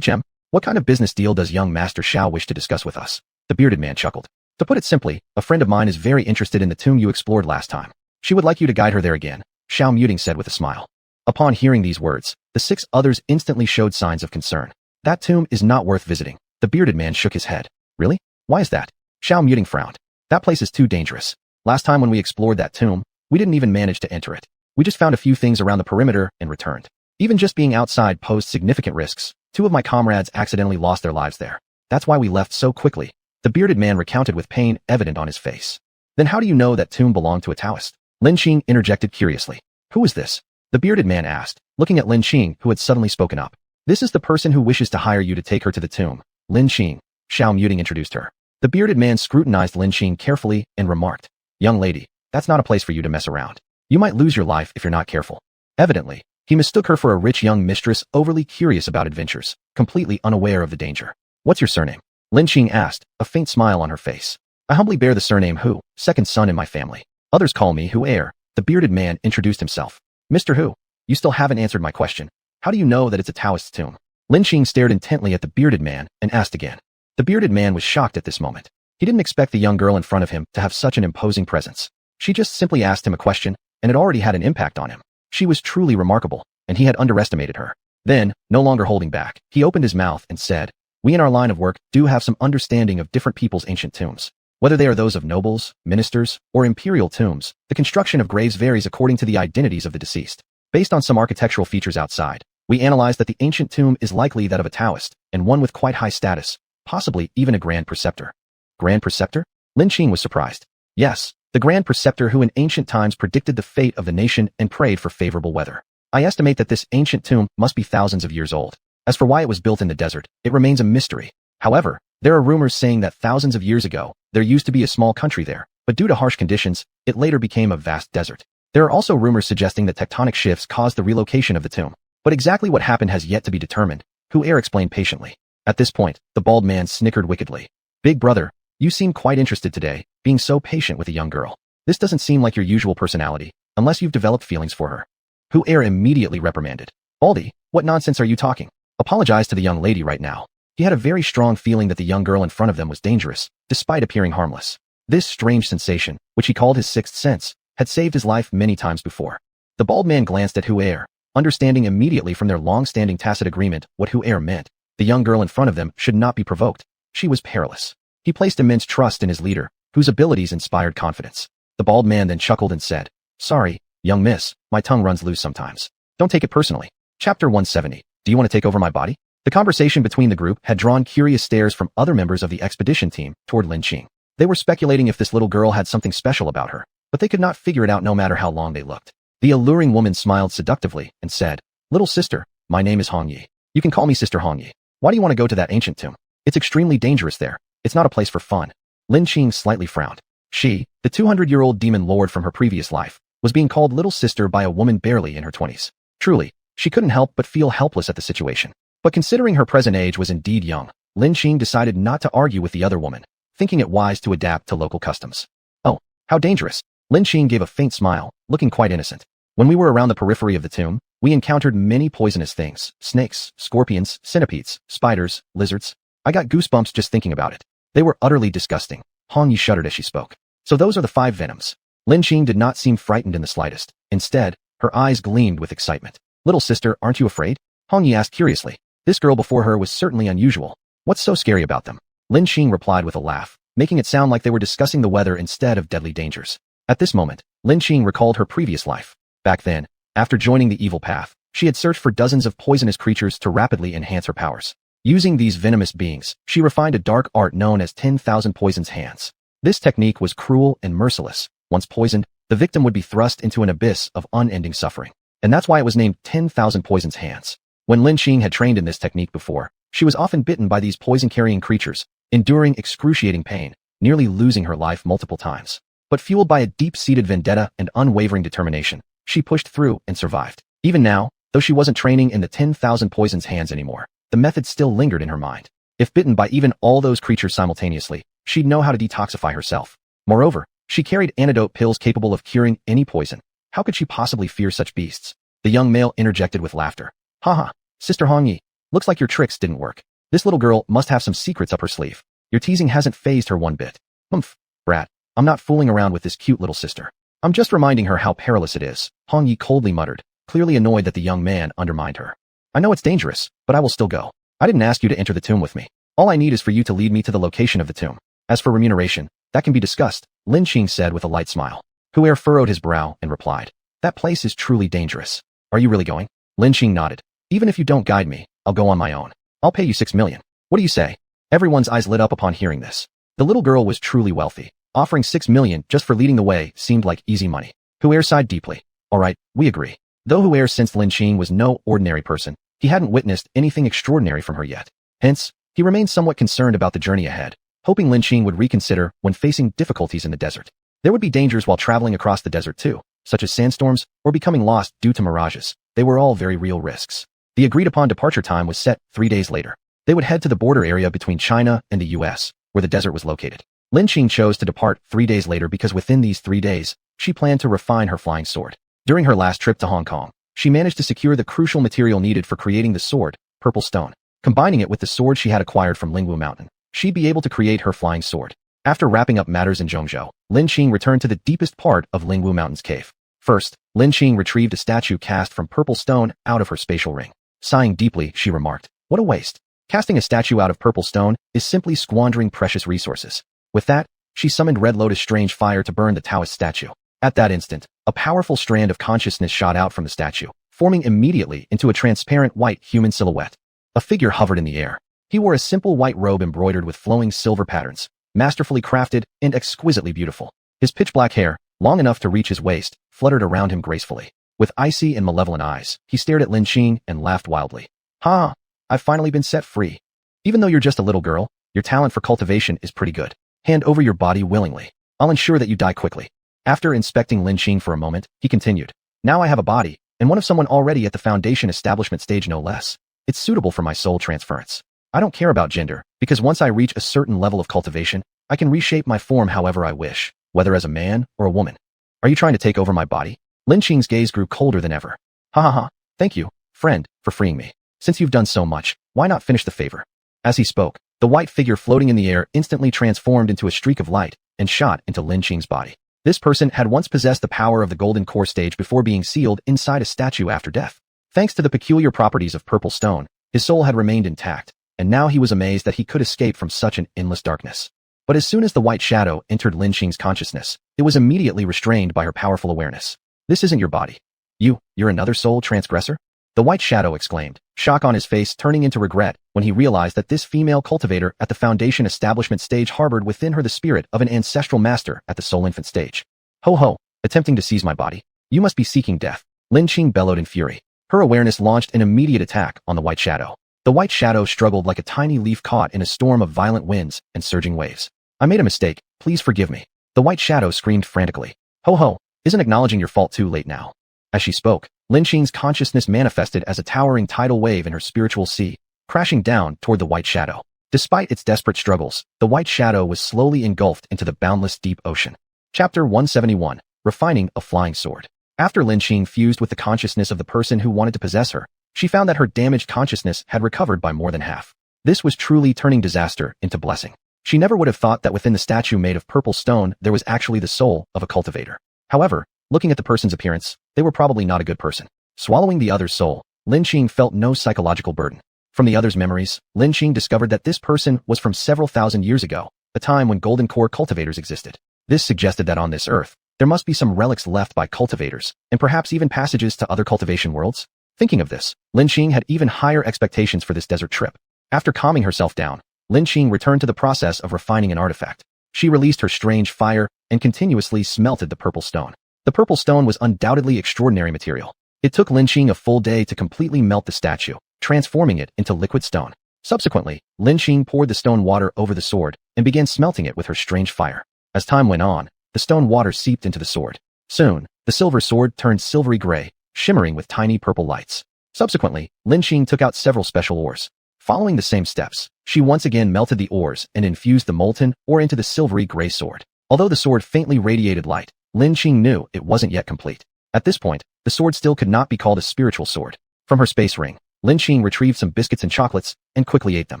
What kind of business deal does young Master Xiao wish to discuss with us? The bearded man chuckled. To put it simply, a friend of mine is very interested in the tomb you explored last time. She would like you to guide her there again, Xiao said with a smile. Upon hearing these words, the 6 others instantly showed signs of concern. That tomb is not worth visiting. The bearded man shook his head. Really? Why is that? Xiao frowned. That place is too dangerous. Last time when we explored that tomb, we didn't even manage to enter it. We just found a few things around the perimeter and returned. Even just being outside posed significant risks. 2 of my comrades accidentally lost their lives there. That's why we left so quickly, The bearded man recounted with pain evident on his face. Then how do you know that tomb belonged to a Taoist? Lin Qing interjected curiously. Who is this? The bearded man asked, looking at Lin Qing, who had suddenly spoken up. This is the person who wishes to hire you to take her to the tomb. Lin Qing, Xiao Muting introduced her. The bearded man scrutinized Lin Qing carefully and remarked, young lady, that's not a place for you to mess around. You might lose your life if you're not careful. Evidently, he mistook her for a rich young mistress overly curious about adventures, completely unaware of the danger. What's your surname? Lin Qing asked, a faint smile on her face. I humbly bear the surname Hu, second son in my family. Others call me Hu heir. The bearded man introduced himself. Mr. Hu, you still haven't answered my question. How do you know that it's a Taoist's tomb? Lin Qing stared intently at the bearded man and asked again. The bearded man was shocked at this moment. He didn't expect the young girl in front of him to have such an imposing presence. She just simply asked him a question, and it already had an impact on him. She was truly remarkable, and he had underestimated her. Then, no longer holding back, he opened his mouth and said, we in our line of work do have some understanding of different people's ancient tombs. Whether they are those of nobles, ministers, or imperial tombs, the construction of graves varies according to the identities of the deceased. Based on some architectural features outside, we analyze that the ancient tomb is likely that of a Taoist, and one with quite high status, possibly even a Grand Preceptor. Grand Preceptor? Lin Qing was surprised. Yes, the Grand Preceptor who in ancient times predicted the fate of the nation and prayed for favorable weather. I estimate that this ancient tomb must be thousands of years old. As for why it was built in the desert, it remains a mystery. However, there are rumors saying that thousands of years ago, there used to be a small country there, but due to harsh conditions, it later became a vast desert. There are also rumors suggesting that tectonic shifts caused the relocation of the tomb. But exactly what happened has yet to be determined, Hu heir explained patiently. At this point, the bald man snickered wickedly. Big brother, you seem quite interested today, being so patient with a young girl. This doesn't seem like your usual personality, unless you've developed feelings for her. Hu heir immediately reprimanded. Baldy, what nonsense are you talking? Apologize to the young lady right now. He had a very strong feeling that the young girl in front of them was dangerous, despite appearing harmless. This strange sensation, which he called his sixth sense, had saved his life many times before. The bald man glanced at Hu heir, understanding immediately from their long-standing tacit agreement what Hu heir meant. The young girl in front of them should not be provoked. She was perilous. He placed immense trust in his leader, whose abilities inspired confidence. The bald man then chuckled and said, sorry, young miss, my tongue runs loose sometimes. Don't take it personally. Chapter 170. Do you want to take over my body? The conversation between the group had drawn curious stares from other members of the expedition team toward Lin Qing. They were speculating if this little girl had something special about her, but they could not figure it out no matter how long they looked. The alluring woman smiled seductively and said, little sister, my name is Hong Yi. You can call me Sister Hong Yi. Why do you want to go to that ancient tomb? It's extremely dangerous there. It's not a place for fun. Lin Qing slightly frowned. She, the 200-year-old demon lord from her previous life, was being called little sister by a woman barely in her 20s. Truly, she couldn't help but feel helpless at the situation. But considering her present age was indeed young, Lin Qing decided not to argue with the other woman, thinking it wise to adapt to local customs. Oh, how dangerous. Lin Qing gave a faint smile, looking quite innocent. When we were around the periphery of the tomb, we encountered many poisonous things, snakes, scorpions, centipedes, spiders, lizards. I got goosebumps just thinking about it. They were utterly disgusting. Hong Yi shuddered as she spoke. So those are the 5 venoms. Lin Qing did not seem frightened in the slightest. Instead, her eyes gleamed with excitement. Little sister, aren't you afraid? Hong Yi asked curiously. This girl before her was certainly unusual. What's so scary about them? Lin Qing replied with a laugh, making it sound like they were discussing the weather instead of deadly dangers. At this moment, Lin Qing recalled her previous life. Back then, after joining the evil path, she had searched for dozens of poisonous creatures to rapidly enhance her powers. Using these venomous beings, she refined a dark art known as 10,000 Poison's Hands. This technique was cruel and merciless. Once poisoned, the victim would be thrust into an abyss of unending suffering. And that's why it was named 10,000 Poison's Hands. When Lin Qing had trained in this technique before, she was often bitten by these poison-carrying creatures, enduring excruciating pain, nearly losing her life multiple times. But fueled by a deep-seated vendetta and unwavering determination, she pushed through and survived. Even now, though she wasn't training in the 10,000 Poison's Hands anymore, the method still lingered in her mind. If bitten by even all those creatures simultaneously, she'd know how to detoxify herself. Moreover, she carried antidote pills capable of curing any poison. How could she possibly fear such beasts? The young male interjected with laughter. Haha, Sister Hong Yi, looks like your tricks didn't work. This little girl must have some secrets up her sleeve. Your teasing hasn't fazed her one bit. Humph, brat, I'm not fooling around with this cute little sister. I'm just reminding her how perilous it is, Hong Yi coldly muttered, clearly annoyed that the young man undermined her. I know it's dangerous, but I will still go. I didn't ask you to enter the tomb with me. All I need is for you to lead me to the location of the tomb. As for remuneration, that can be discussed, Lin Qing said with a light smile. Hu heir furrowed his brow and replied, that place is truly dangerous. Are you really going? Lin Qing nodded. Even if you don't guide me, I'll go on my own. I'll pay you 6 million. What do you say? Everyone's eyes lit up upon hearing this. The little girl was truly wealthy. Offering 6 million just for leading the way seemed like easy money. Heir sighed deeply. All right, we agree. Though Heir sensed Lin Qing was no ordinary person, he hadn't witnessed anything extraordinary from her yet. Hence, he remained somewhat concerned about the journey ahead, hoping Lin Qing would reconsider when facing difficulties in the desert. There would be dangers while traveling across the desert too, such as sandstorms or becoming lost due to mirages. They were all very real risks. The agreed-upon departure time was set 3 days later. They would head to the border area between China and the US, where the desert was located. Lin Qing chose to depart 3 days later because within these 3 days, she planned to refine her flying sword. During her last trip to Hong Kong, she managed to secure the crucial material needed for creating the sword, purple stone. Combining it with the sword she had acquired from Lingwu Mountain, she'd be able to create her flying sword. After wrapping up matters in Zhongzhou, Lin Qing returned to the deepest part of Lingwu Mountain's cave. First, Lin Qing retrieved a statue cast from purple stone out of her spatial ring. Sighing deeply, she remarked, "What a waste. Casting a statue out of purple stone is simply squandering precious resources." With that, she summoned Red Lotus strange fire to burn the Taoist statue. At that instant, a powerful strand of consciousness shot out from the statue, forming immediately into a transparent white human silhouette. A figure hovered in the air. He wore a simple white robe embroidered with flowing silver patterns, masterfully crafted and exquisitely beautiful. His pitch-black hair, long enough to reach his waist, fluttered around him gracefully. With icy and malevolent eyes, he stared at Lin Qing and laughed wildly. "Ha! I've finally been set free. Even though you're just a little girl, your talent for cultivation is pretty good. Hand over your body willingly. I'll ensure that you die quickly." After inspecting Lin Qing for a moment, he continued. "Now I have a body, and one of someone already at the foundation establishment stage no less. It's suitable for my soul transference. I don't care about gender, because once I reach a certain level of cultivation, I can reshape my form however I wish, whether as a man or a woman. Are you trying to take over my body?" Lin Qing's gaze grew colder than ever. "Ha ha ha, thank you, friend, for freeing me. Since you've done so much, why not finish the favor?" As he spoke, the white figure floating in the air instantly transformed into a streak of light and shot into Lin Qing's body. This person had once possessed the power of the golden core stage before being sealed inside a statue after death. Thanks to the peculiar properties of purple stone, his soul had remained intact, and now he was amazed that he could escape from such an endless darkness. But as soon as the white shadow entered Lin Qing's consciousness, it was immediately restrained by her powerful awareness. "This isn't your body. You're another soul transgressor?" The white shadow exclaimed, shock on his face turning into regret when he realized that this female cultivator at the foundation establishment stage harbored within her the spirit of an ancestral master at the soul infant stage. "Ho ho, attempting to seize my body. You must be seeking death." Lin Qing bellowed in fury. Her awareness launched an immediate attack on the white shadow. The white shadow struggled like a tiny leaf caught in a storm of violent winds and surging waves. "I made a mistake, please forgive me." The white shadow screamed frantically. "Ho ho, isn't acknowledging your fault too late now?" As she spoke, Lin Qing's consciousness manifested as a towering tidal wave in her spiritual sea, crashing down toward the white shadow. Despite its desperate struggles, the white shadow was slowly engulfed into the boundless deep ocean. Chapter 171, Refining a Flying Sword. After Lin Qing fused with the consciousness of the person who wanted to possess her, she found that her damaged consciousness had recovered by more than half. This was truly turning disaster into blessing. She never would have thought that within the statue made of purple stone there was actually the soul of a cultivator. However, looking at the person's appearance, they were probably not a good person. Swallowing the other's soul, Lin Qing felt no psychological burden. From the other's memories, Lin Qing discovered that this person was from several thousand years ago, a time when golden core cultivators existed. This suggested that on this earth, there must be some relics left by cultivators, and perhaps even passages to other cultivation worlds. Thinking of this, Lin Qing had even higher expectations for this desert trip. After calming herself down, Lin Qing returned to the process of refining an artifact. She released her strange fire and continuously smelted the purple stone. The purple stone was undoubtedly extraordinary material. It took Lin Qing a full day to completely melt the statue, transforming it into liquid stone. Subsequently, Lin Qing poured the stone water over the sword and began smelting it with her strange fire. As time went on, the stone water seeped into the sword. Soon, the silver sword turned silvery gray, shimmering with tiny purple lights. Subsequently, Lin Qing took out several special ores. Following the same steps, she once again melted the ores and infused the molten ore into the silvery gray sword. Although the sword faintly radiated light, Lin Qing knew it wasn't yet complete. At this point, the sword still could not be called a spiritual sword. From her space ring, Lin Qing retrieved some biscuits and chocolates and quickly ate them.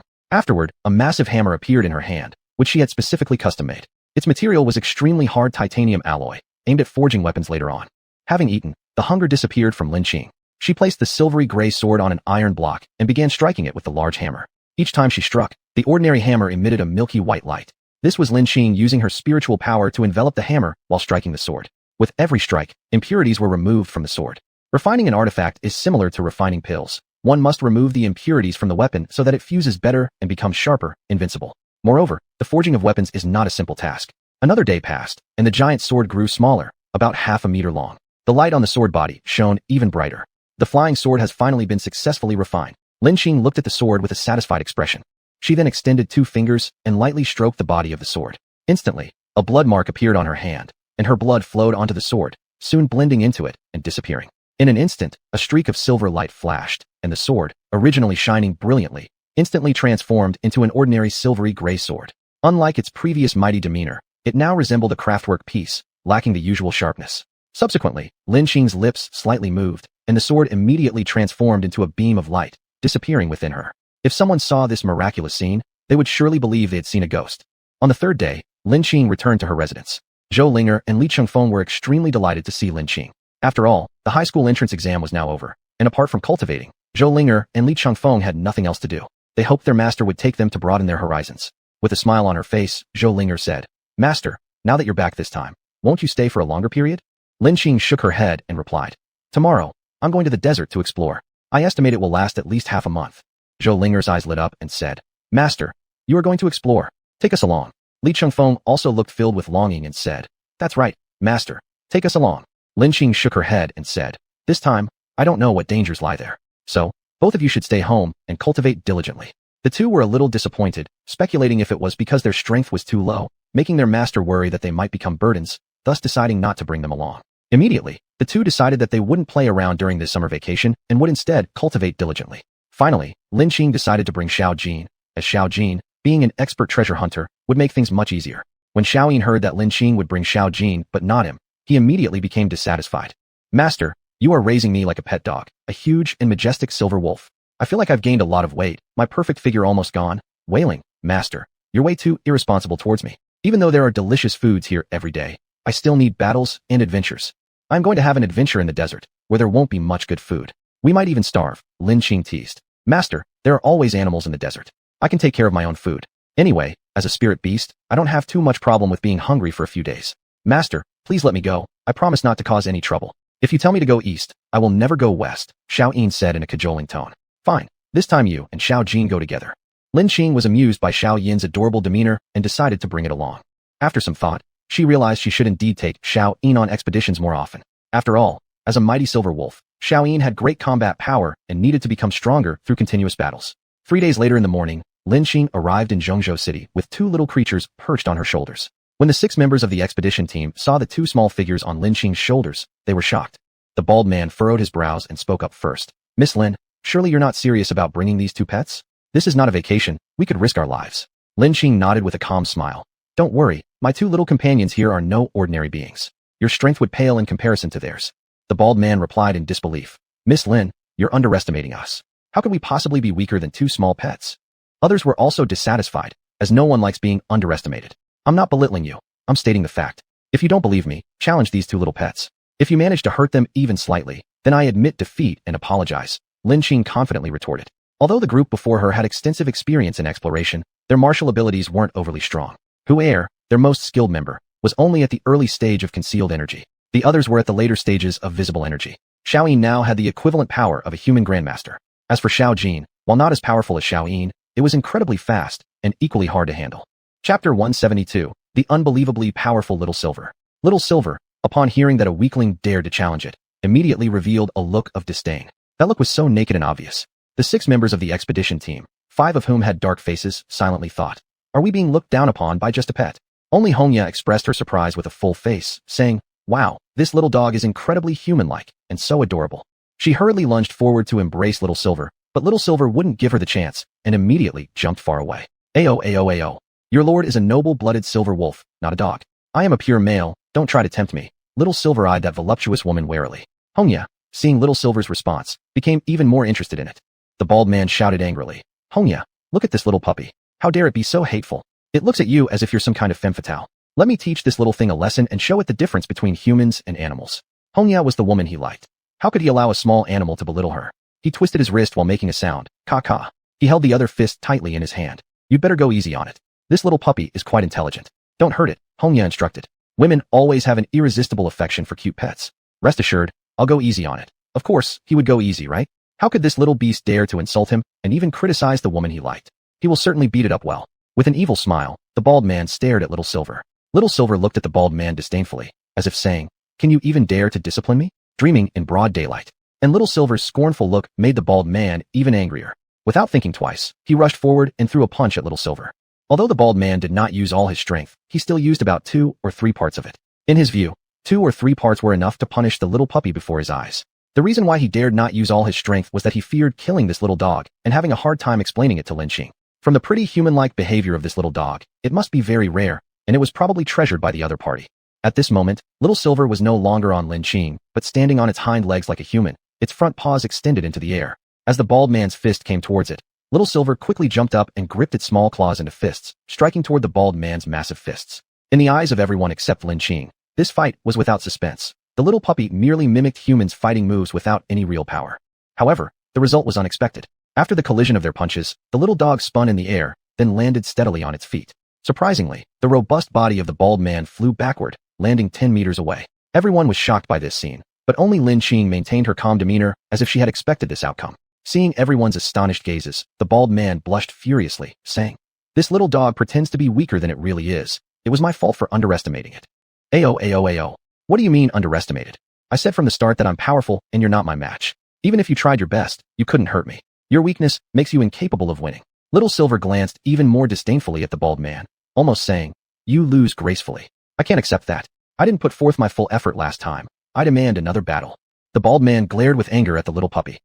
Afterward, a massive hammer appeared in her hand, which she had specifically custom-made. Its material was extremely hard titanium alloy, aimed at forging weapons later on. Having eaten, the hunger disappeared from Lin Qing. She placed the silvery gray sword on an iron block and began striking it with the large hammer. Each time she struck, the ordinary hammer emitted a milky white light. This was Lin Qing using her spiritual power to envelop the hammer while striking the sword. With every strike, impurities were removed from the sword. Refining an artifact is similar to refining pills. One must remove the impurities from the weapon so that it fuses better and becomes sharper, invincible. Moreover, the forging of weapons is not a simple task. Another day passed, and the giant sword grew smaller, about half a meter long. The light on the sword body shone even brighter. The flying sword has finally been successfully refined. Lin Qing looked at the sword with a satisfied expression. She then extended 2 fingers and lightly stroked the body of the sword. Instantly, a blood mark appeared on her hand, and her blood flowed onto the sword, soon blending into it and disappearing. In an instant, a streak of silver light flashed, and the sword, originally shining brilliantly, instantly transformed into an ordinary silvery gray sword. Unlike its previous mighty demeanor, it now resembled a craftwork piece, lacking the usual sharpness. Subsequently, Lin Qing's lips slightly moved, and the sword immediately transformed into a beam of light, disappearing within her. If someone saw this miraculous scene, they would surely believe they had seen a ghost. On the 3rd day, Lin Qing returned to her residence. Zhou Linger and Li Chengfeng were extremely delighted to see Lin Qing. After all, the high school entrance exam was now over, and apart from cultivating, Zhou Linger and Li Chengfeng had nothing else to do. They hoped their master would take them to broaden their horizons. With a smile on her face, Zhou Linger said, "Master, now that you're back this time, won't you stay for a longer period?" Lin Qing shook her head and replied, "Tomorrow, I'm going to the desert to explore. I estimate it will last at least half a month." Zhou Linger's eyes lit up and said, "Master, you are going to explore. Take us along." Li Chengfeng also looked filled with longing and said, "That's right, Master. Take us along." Lin Qing shook her head and said, "This time, I don't know what dangers lie there. So, both of you should stay home and cultivate diligently." The two were a little disappointed, speculating if it was because their strength was too low, making their master worry that they might become burdens, thus deciding not to bring them along. Immediately, the two decided that they wouldn't play around during this summer vacation and would instead cultivate diligently. Finally, Lin Qing decided to bring Xiao Jin, as Xiao Jin, being an expert treasure hunter, would make things much easier. When Xiao Yin heard that Lin Qing would bring Xiao Jin but not him, he immediately became dissatisfied. "Master, you are raising me like a pet dog, a huge and majestic silver wolf. I feel like I've gained a lot of weight, my perfect figure almost gone." Wailing, "Master, you're way too irresponsible towards me. Even though there are delicious foods here every day, I still need battles and adventures. I'm going to have an adventure in the desert, where there won't be much good food. We might even starve," Lin Qing teased. "Master, there are always animals in the desert. I can take care of my own food. Anyway, as a spirit beast, I don't have too much problem with being hungry for a few days. Master, please let me go. I promise not to cause any trouble. If you tell me to go east, I will never go west," Xiao Yin said in a cajoling tone. "Fine, this time you and Xiao Jin go together." Lin Qing was amused by Xiao Yin's adorable demeanor and decided to bring it along. After some thought, she realized she should indeed take Xiao Yin on expeditions more often. After all, as a mighty silver wolf, Xiao Yin had great combat power and needed to become stronger through continuous battles. 3 days later in the morning, Lin Qing arrived in Zhongzhou City with 2 little creatures perched on her shoulders. When the 6 members of the expedition team saw the 2 small figures on Lin Qing's shoulders, they were shocked. The bald man furrowed his brows and spoke up first. "Miss Lin, surely you're not serious about bringing these 2 pets? This is not a vacation, we could risk our lives." Lin Qing nodded with a calm smile. "Don't worry, my 2 little companions here are no ordinary beings. Your strength would pale in comparison to theirs." The bald man replied in disbelief. "Miss Lin, you're underestimating us. How could we possibly be weaker than 2 small pets?" Others were also dissatisfied, as no one likes being underestimated. "I'm not belittling you, I'm stating the fact. If you don't believe me, challenge these 2 little pets. If you manage to hurt them even slightly, then I admit defeat and apologize," Lin Qing confidently retorted. Although the group before her had extensive experience in exploration, their martial abilities weren't overly strong. Heir, their most skilled member, was only at the early stage of concealed energy. The others were at the later stages of visible energy. Xiao Yin now had the equivalent power of a human grandmaster. As for Xiao Jin, while not as powerful as Xiao Yin, it was incredibly fast and equally hard to handle. Chapter 172, The Unbelievably Powerful Little Silver. Little Silver, upon hearing that a weakling dared to challenge it, immediately revealed a look of disdain. That look was so naked and obvious. The 6 members of the expedition team, 5 of whom had dark faces, silently thought, "Are we being looked down upon by just a pet?" Only Hongya expressed her surprise with a full face, saying, "Wow, this little dog is incredibly human-like and so adorable." She hurriedly lunged forward to embrace Little Silver, but Little Silver wouldn't give her the chance and immediately jumped far away. "Ayo, ayo, ayo. Your lord is a noble-blooded silver wolf, not a dog. I am a pure male, don't try to tempt me." Little Silver eyed that voluptuous woman warily. Hongya, seeing Little Silver's response, became even more interested in it. The bald man shouted angrily, "Hongya, look at this little puppy. How dare it be so hateful? It looks at you as if you're some kind of femme fatale. Let me teach this little thing a lesson and show it the difference between humans and animals." Hongya was the woman he liked. How could he allow a small animal to belittle her? He twisted his wrist while making a sound, "Ka-ka." He held the other fist tightly in his hand. "You'd better go easy on it. This little puppy is quite intelligent. Don't hurt it," Hongya instructed. Women always have an irresistible affection for cute pets. Rest assured, I'll go easy on it. Of course, he would go easy, right? How could this little beast dare to insult him and even criticize the woman he liked? He will certainly beat it up well. With an evil smile, the bald man stared at Little Silver. Little Silver looked at the bald man disdainfully, as if saying, "Can you even dare to discipline me?" Dreaming in broad daylight. And Little Silver's scornful look made the bald man even angrier. Without thinking twice, he rushed forward and threw a punch at Little Silver. Although the bald man did not use all his strength, he still used about 2 or 3 parts of it. In his view, 2 or 3 parts were enough to punish the little puppy before his eyes. The reason why he dared not use all his strength was that he feared killing this little dog and having a hard time explaining it to Lin Qing. From the pretty human-like behavior of this little dog, it must be very rare, and it was probably treasured by the other party. At this moment, Little Silver was no longer on Lin Qing, but standing on its hind legs like a human, its front paws extended into the air. As the bald man's fist came towards it, Little Silver quickly jumped up and gripped its small claws into fists, striking toward the bald man's massive fists. In the eyes of everyone except Lin Qing, this fight was without suspense. The little puppy merely mimicked humans fighting moves without any real power. However, the result was unexpected. After the collision of their punches, the little dog spun in the air, then landed steadily on its feet. Surprisingly, the robust body of the bald man flew backward, landing 10 meters away. Everyone was shocked by this scene, but only Lin Qing maintained her calm demeanor as if she had expected this outcome. Seeing everyone's astonished gazes, the bald man blushed furiously, saying, "This little dog pretends to be weaker than it really is. It was my fault for underestimating it." Ayo. What do you mean underestimated? I said from the start that I'm powerful and you're not my match. Even if you tried your best, you couldn't hurt me. Your weakness makes you incapable of winning. Little Silver glanced even more disdainfully at the bald man, almost saying, "You lose gracefully. I can't accept that. I didn't put forth my full effort last time. I demand another battle." The bald man glared with anger at the little puppy.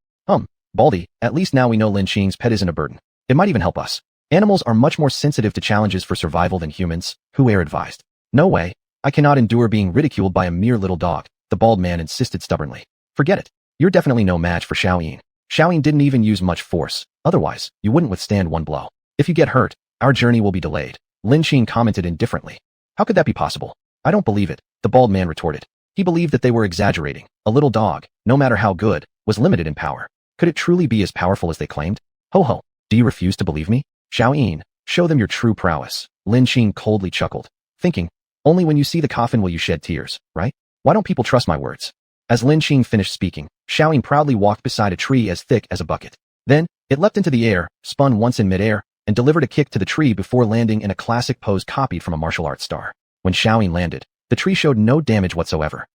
Baldy, at least now we know Lin Qing's pet isn't a burden. It might even help us. Animals are much more sensitive to challenges for survival than humans, heir advised. "No way. I cannot endure being ridiculed by a mere little dog," the bald man insisted stubbornly. "Forget it. You're definitely no match for Xiaoyin. Xiaoyin didn't even use much force, otherwise, you wouldn't withstand one blow. If you get hurt, our journey will be delayed," Lin Qing commented indifferently. "How could that be possible?" "I don't believe it," the bald man retorted. He believed that they were exaggerating. A little dog, no matter how good, was limited in power. Could it truly be as powerful as they claimed? Ho, do you refuse to believe me? Xiaoyin, show them your true prowess. Lin Qing coldly chuckled, thinking, only when you see the coffin will you shed tears, right? Why don't people trust my words? As Lin Qing finished speaking, Xiaoyin proudly walked beside a tree as thick as a bucket. Then, it leapt into the air, spun once in midair, and delivered a kick to the tree before landing in a classic pose copied from a martial arts star. When Xiaoyin landed, the tree showed no damage whatsoever.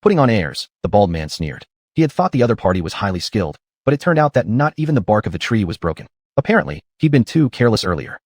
Putting on airs, the bald man sneered. He had thought the other party was highly skilled, but it turned out that not even the bark of the tree was broken. Apparently, he'd been too careless earlier.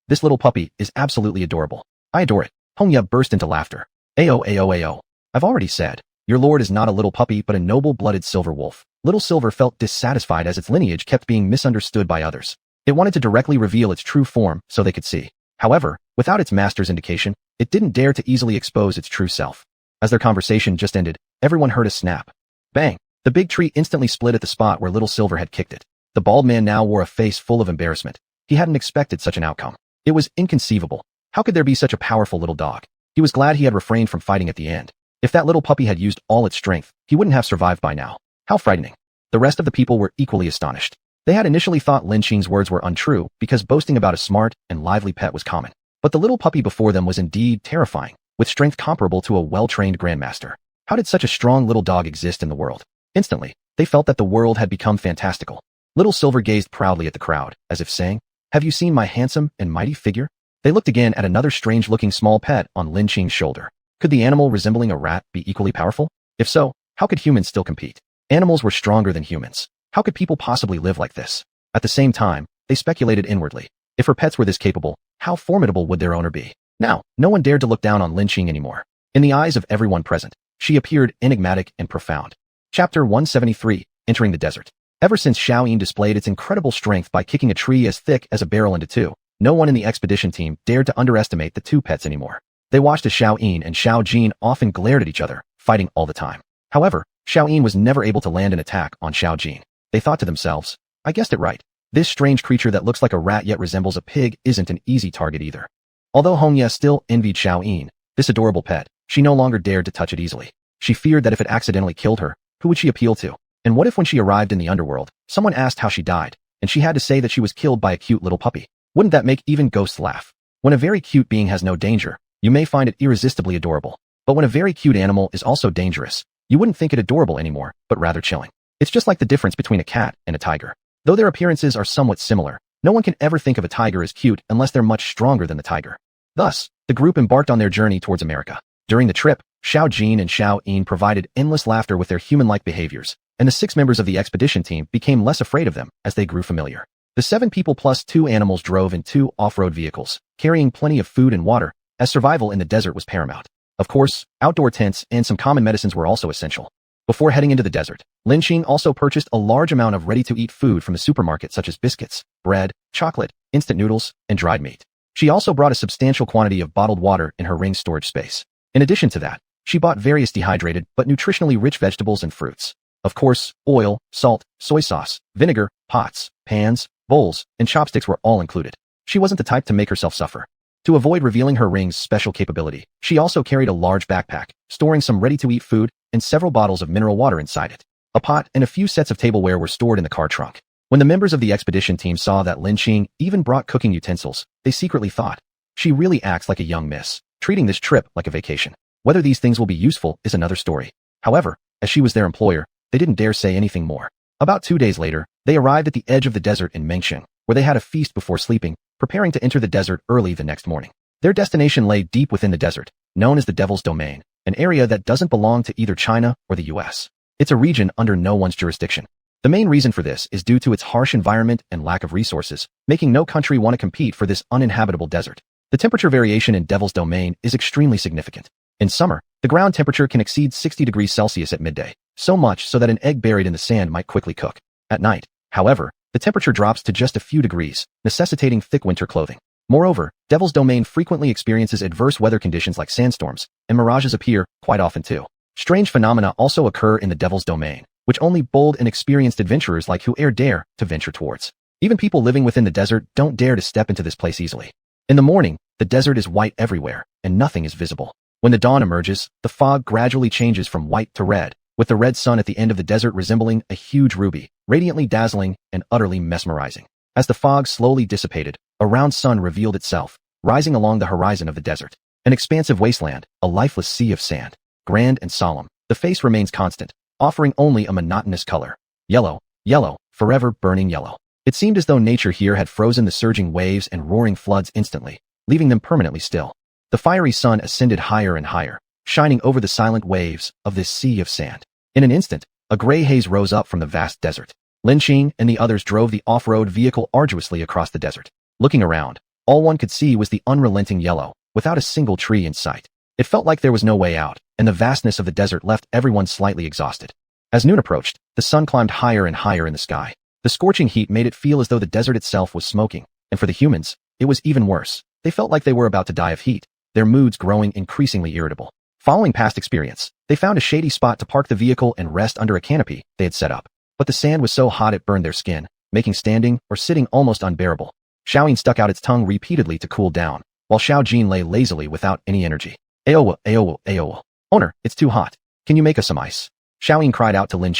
This little puppy is absolutely adorable. I adore it. Hongya burst into laughter. Ayo. I've already said, your lord is not a little puppy but a noble-blooded silver wolf. Little Silver felt dissatisfied as its lineage kept being misunderstood by others. It wanted to directly reveal its true form so they could see. However, without its master's indication, it didn't dare to easily expose its true self. As their conversation just ended, everyone heard a snap. Bang! The big tree instantly split at the spot where Little Silver had kicked it. The bald man now wore a face full of embarrassment. He hadn't expected such an outcome. It was inconceivable. How could there be such a powerful little dog? He was glad he had refrained from fighting at the end. If that little puppy had used all its strength, he wouldn't have survived by now. How frightening. The rest of the people were equally astonished. They had initially thought Lin Qing's words were untrue because boasting about a smart and lively pet was common. But the little puppy before them was indeed terrifying, with strength comparable to a well-trained grandmaster. How did such a strong little dog exist in the world? Instantly, they felt that the world had become fantastical. Little Silver gazed proudly at the crowd, as if saying, have you seen my handsome and mighty figure? They looked again at another strange-looking small pet on Lin Qing's shoulder. Could the animal resembling a rat be equally powerful? If so, how could humans still compete? Animals were stronger than humans. How could people possibly live like this? At the same time, they speculated inwardly. If her pets were this capable, how formidable would their owner be? Now, no one dared to look down on Lin Qing anymore. In the eyes of everyone present, she appeared enigmatic and profound. Chapter 173, Entering the Desert. Ever since Xiaoyin displayed its incredible strength by kicking a tree as thick as a barrel into two, no one in the expedition team dared to underestimate the two pets anymore. They watched as Xiaoyin and Xiao Jin often glared at each other, fighting all the time. However, Xiaoyin was never able to land an attack on Xiao Jin. They thought to themselves, I guessed it right. This strange creature that looks like a rat yet resembles a pig isn't an easy target either. Although Hongya still envied Xiaoyin, this adorable pet, she no longer dared to touch it easily. She feared that if it accidentally killed her, who would she appeal to? And what if when she arrived in the underworld, someone asked how she died, and she had to say that she was killed by a cute little puppy? Wouldn't that make even ghosts laugh? When a very cute being has no danger, you may find it irresistibly adorable. But when a very cute animal is also dangerous, you wouldn't think it adorable anymore, but rather chilling. It's just like the difference between a cat and a tiger. Though their appearances are somewhat similar, No one can ever think of a tiger as cute unless they're much stronger than the tiger. Thus, the group embarked on their journey towards America. During the trip, Xiao Jin and Xiao Yin provided endless laughter with their human-like behaviors, and the 6 members of the expedition team became less afraid of them as they grew familiar. The 7 people plus 2 animals drove in 2 off-road vehicles, carrying plenty of food and water, as survival in the desert was paramount. Of course, outdoor tents and some common medicines were also essential. Before heading into the desert, Lin also purchased a large amount of ready-to-eat food from the supermarket such as biscuits, bread, chocolate, instant noodles, and dried meat. She also brought a substantial quantity of bottled water in her ring storage space. In addition to that, she bought various dehydrated but nutritionally rich vegetables and fruits. Of course, oil, salt, soy sauce, vinegar, pots, pans, bowls, and chopsticks were all included. She wasn't the type to make herself suffer. To avoid revealing her ring's special capability, she also carried a large backpack, storing some ready-to-eat food and several bottles of mineral water inside it. A pot and a few sets of tableware were stored in the car trunk. When the members of the expedition team saw that Lin even brought cooking utensils, they secretly thought, she really acts like a young miss, treating this trip like a vacation. Whether these things will be useful is another story. However, as she was their employer, they didn't dare say anything more. About 2 days later, they arrived at the edge of the desert in Mengsheng, where they had a feast before sleeping, preparing to enter the desert early the next morning. Their destination lay deep within the desert, known as the Devil's Domain, an area that doesn't belong to either China or the US. It's a region under no one's jurisdiction. The main reason for this is due to its harsh environment and lack of resources, making no country want to compete for this uninhabitable desert. The temperature variation in Devil's Domain is extremely significant. In summer, the ground temperature can exceed 60 degrees Celsius at midday, so much so that an egg buried in the sand might quickly cook. At night, however, the temperature drops to just a few degrees, necessitating thick winter clothing. Moreover, Devil's Domain frequently experiences adverse weather conditions like sandstorms, and mirages appear quite often too. Strange phenomena also occur in the Devil's Domain, which only bold and experienced adventurers like heir dare to venture towards. Even people living within the desert don't dare to step into this place easily. In the morning, the desert is white everywhere, and nothing is visible. When the dawn emerges, the fog gradually changes from white to red, with the red sun at the end of the desert resembling a huge ruby, radiantly dazzling and utterly mesmerizing. As the fog slowly dissipated, a round sun revealed itself, rising along the horizon of the desert. An expansive wasteland, a lifeless sea of sand. Grand and solemn, the face remains constant, offering only a monotonous color. Yellow, yellow, forever burning yellow. It seemed as though nature here had frozen the surging waves and roaring floods instantly, leaving them permanently still. The fiery sun ascended higher and higher, shining over the silent waves of this sea of sand. In an instant, a gray haze rose up from the vast desert. Lin and the others drove the off-road vehicle arduously across the desert. Looking around, all one could see was the unrelenting yellow, without a single tree in sight. It felt like there was no way out, and the vastness of the desert left everyone slightly exhausted. As noon approached, the sun climbed higher and higher in the sky. The scorching heat made it feel as though the desert itself was smoking, and for the humans, it was even worse. They felt like they were about to die of heat, their moods growing increasingly irritable. Following past experience, they found a shady spot to park the vehicle and rest under a canopy they had set up. But the sand was so hot it burned their skin, making standing or sitting almost unbearable. Xiaoyin stuck out its tongue repeatedly to cool down, while Xiao Jin lay lazily without any energy. Aowa, aowa, aowa. Owner, it's too hot. Can you make us some ice? Xiaoyin cried out to Lin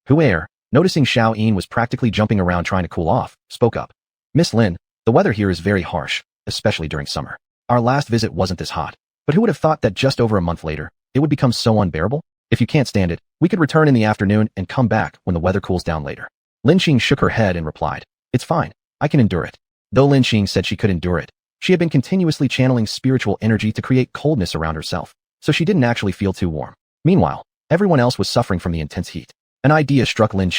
who noticing Xiaoyin was practically jumping around trying to cool off, spoke up. Miss Lin, the weather here is very harsh, especially during summer. Our last visit wasn't this hot, but who would have thought that just over a month later, it would become so unbearable? If you can't stand it, we could return in the afternoon and come back when the weather cools down later. Lin shook her head and replied, it's fine, I can endure it. Though Lin said she could endure it, she had been continuously channeling spiritual energy to create coldness around herself, so she didn't actually feel too warm. Meanwhile, everyone else was suffering from the intense heat. An idea struck Lin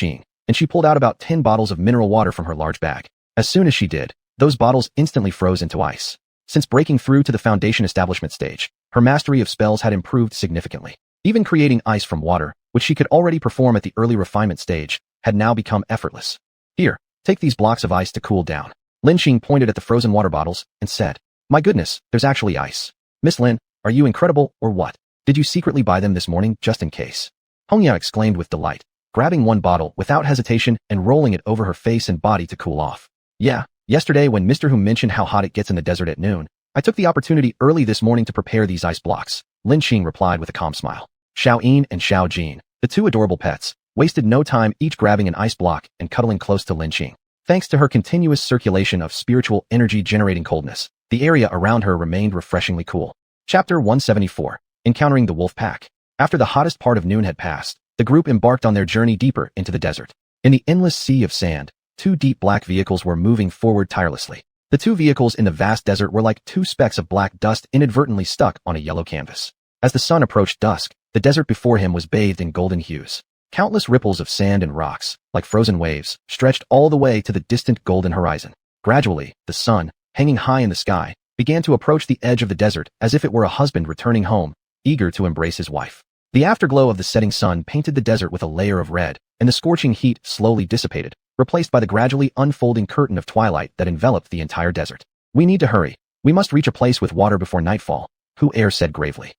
and she pulled out about 10 bottles of mineral water from her large bag. As soon as she did, those bottles instantly froze into ice. Since breaking through to the foundation establishment stage, her mastery of spells had improved significantly. Even creating ice from water, which she could already perform at the early refinement stage, had now become effortless. Here, take these blocks of ice to cool down. Lin pointed at the frozen water bottles and said, my goodness, there's actually ice. Miss Lin, are you incredible or what? Did you secretly buy them this morning just in case? Hongya exclaimed with delight, grabbing one bottle without hesitation and rolling it over her face and body to cool off. Yeah, yesterday when Mr. Hu mentioned how hot it gets in the desert at noon, I took the opportunity early this morning to prepare these ice blocks. Lin replied with a calm smile. Xiaoyin and Xiao Jin, the two adorable pets, wasted no time each grabbing an ice block and cuddling close to Lin Thanks to her continuous circulation of spiritual energy generating coldness, the area around her remained refreshingly cool. Chapter 174. Encountering the Wolf Pack. After the hottest part of noon had passed, the group embarked on their journey deeper into the desert. In the endless sea of sand, two deep black vehicles were moving forward tirelessly. The two vehicles in the vast desert were like two specks of black dust inadvertently stuck on a yellow canvas. As the sun approached dusk, the desert before him was bathed in golden hues. Countless ripples of sand and rocks, like frozen waves, stretched all the way to the distant golden horizon. Gradually, the sun, hanging high in the sky, began to approach the edge of the desert as if it were a husband returning home, eager to embrace his wife. The afterglow of the setting sun painted the desert with a layer of red, and the scorching heat slowly dissipated, replaced by the gradually unfolding curtain of twilight that enveloped the entire desert. We need to hurry. We must reach a place with water before nightfall, heir said gravely.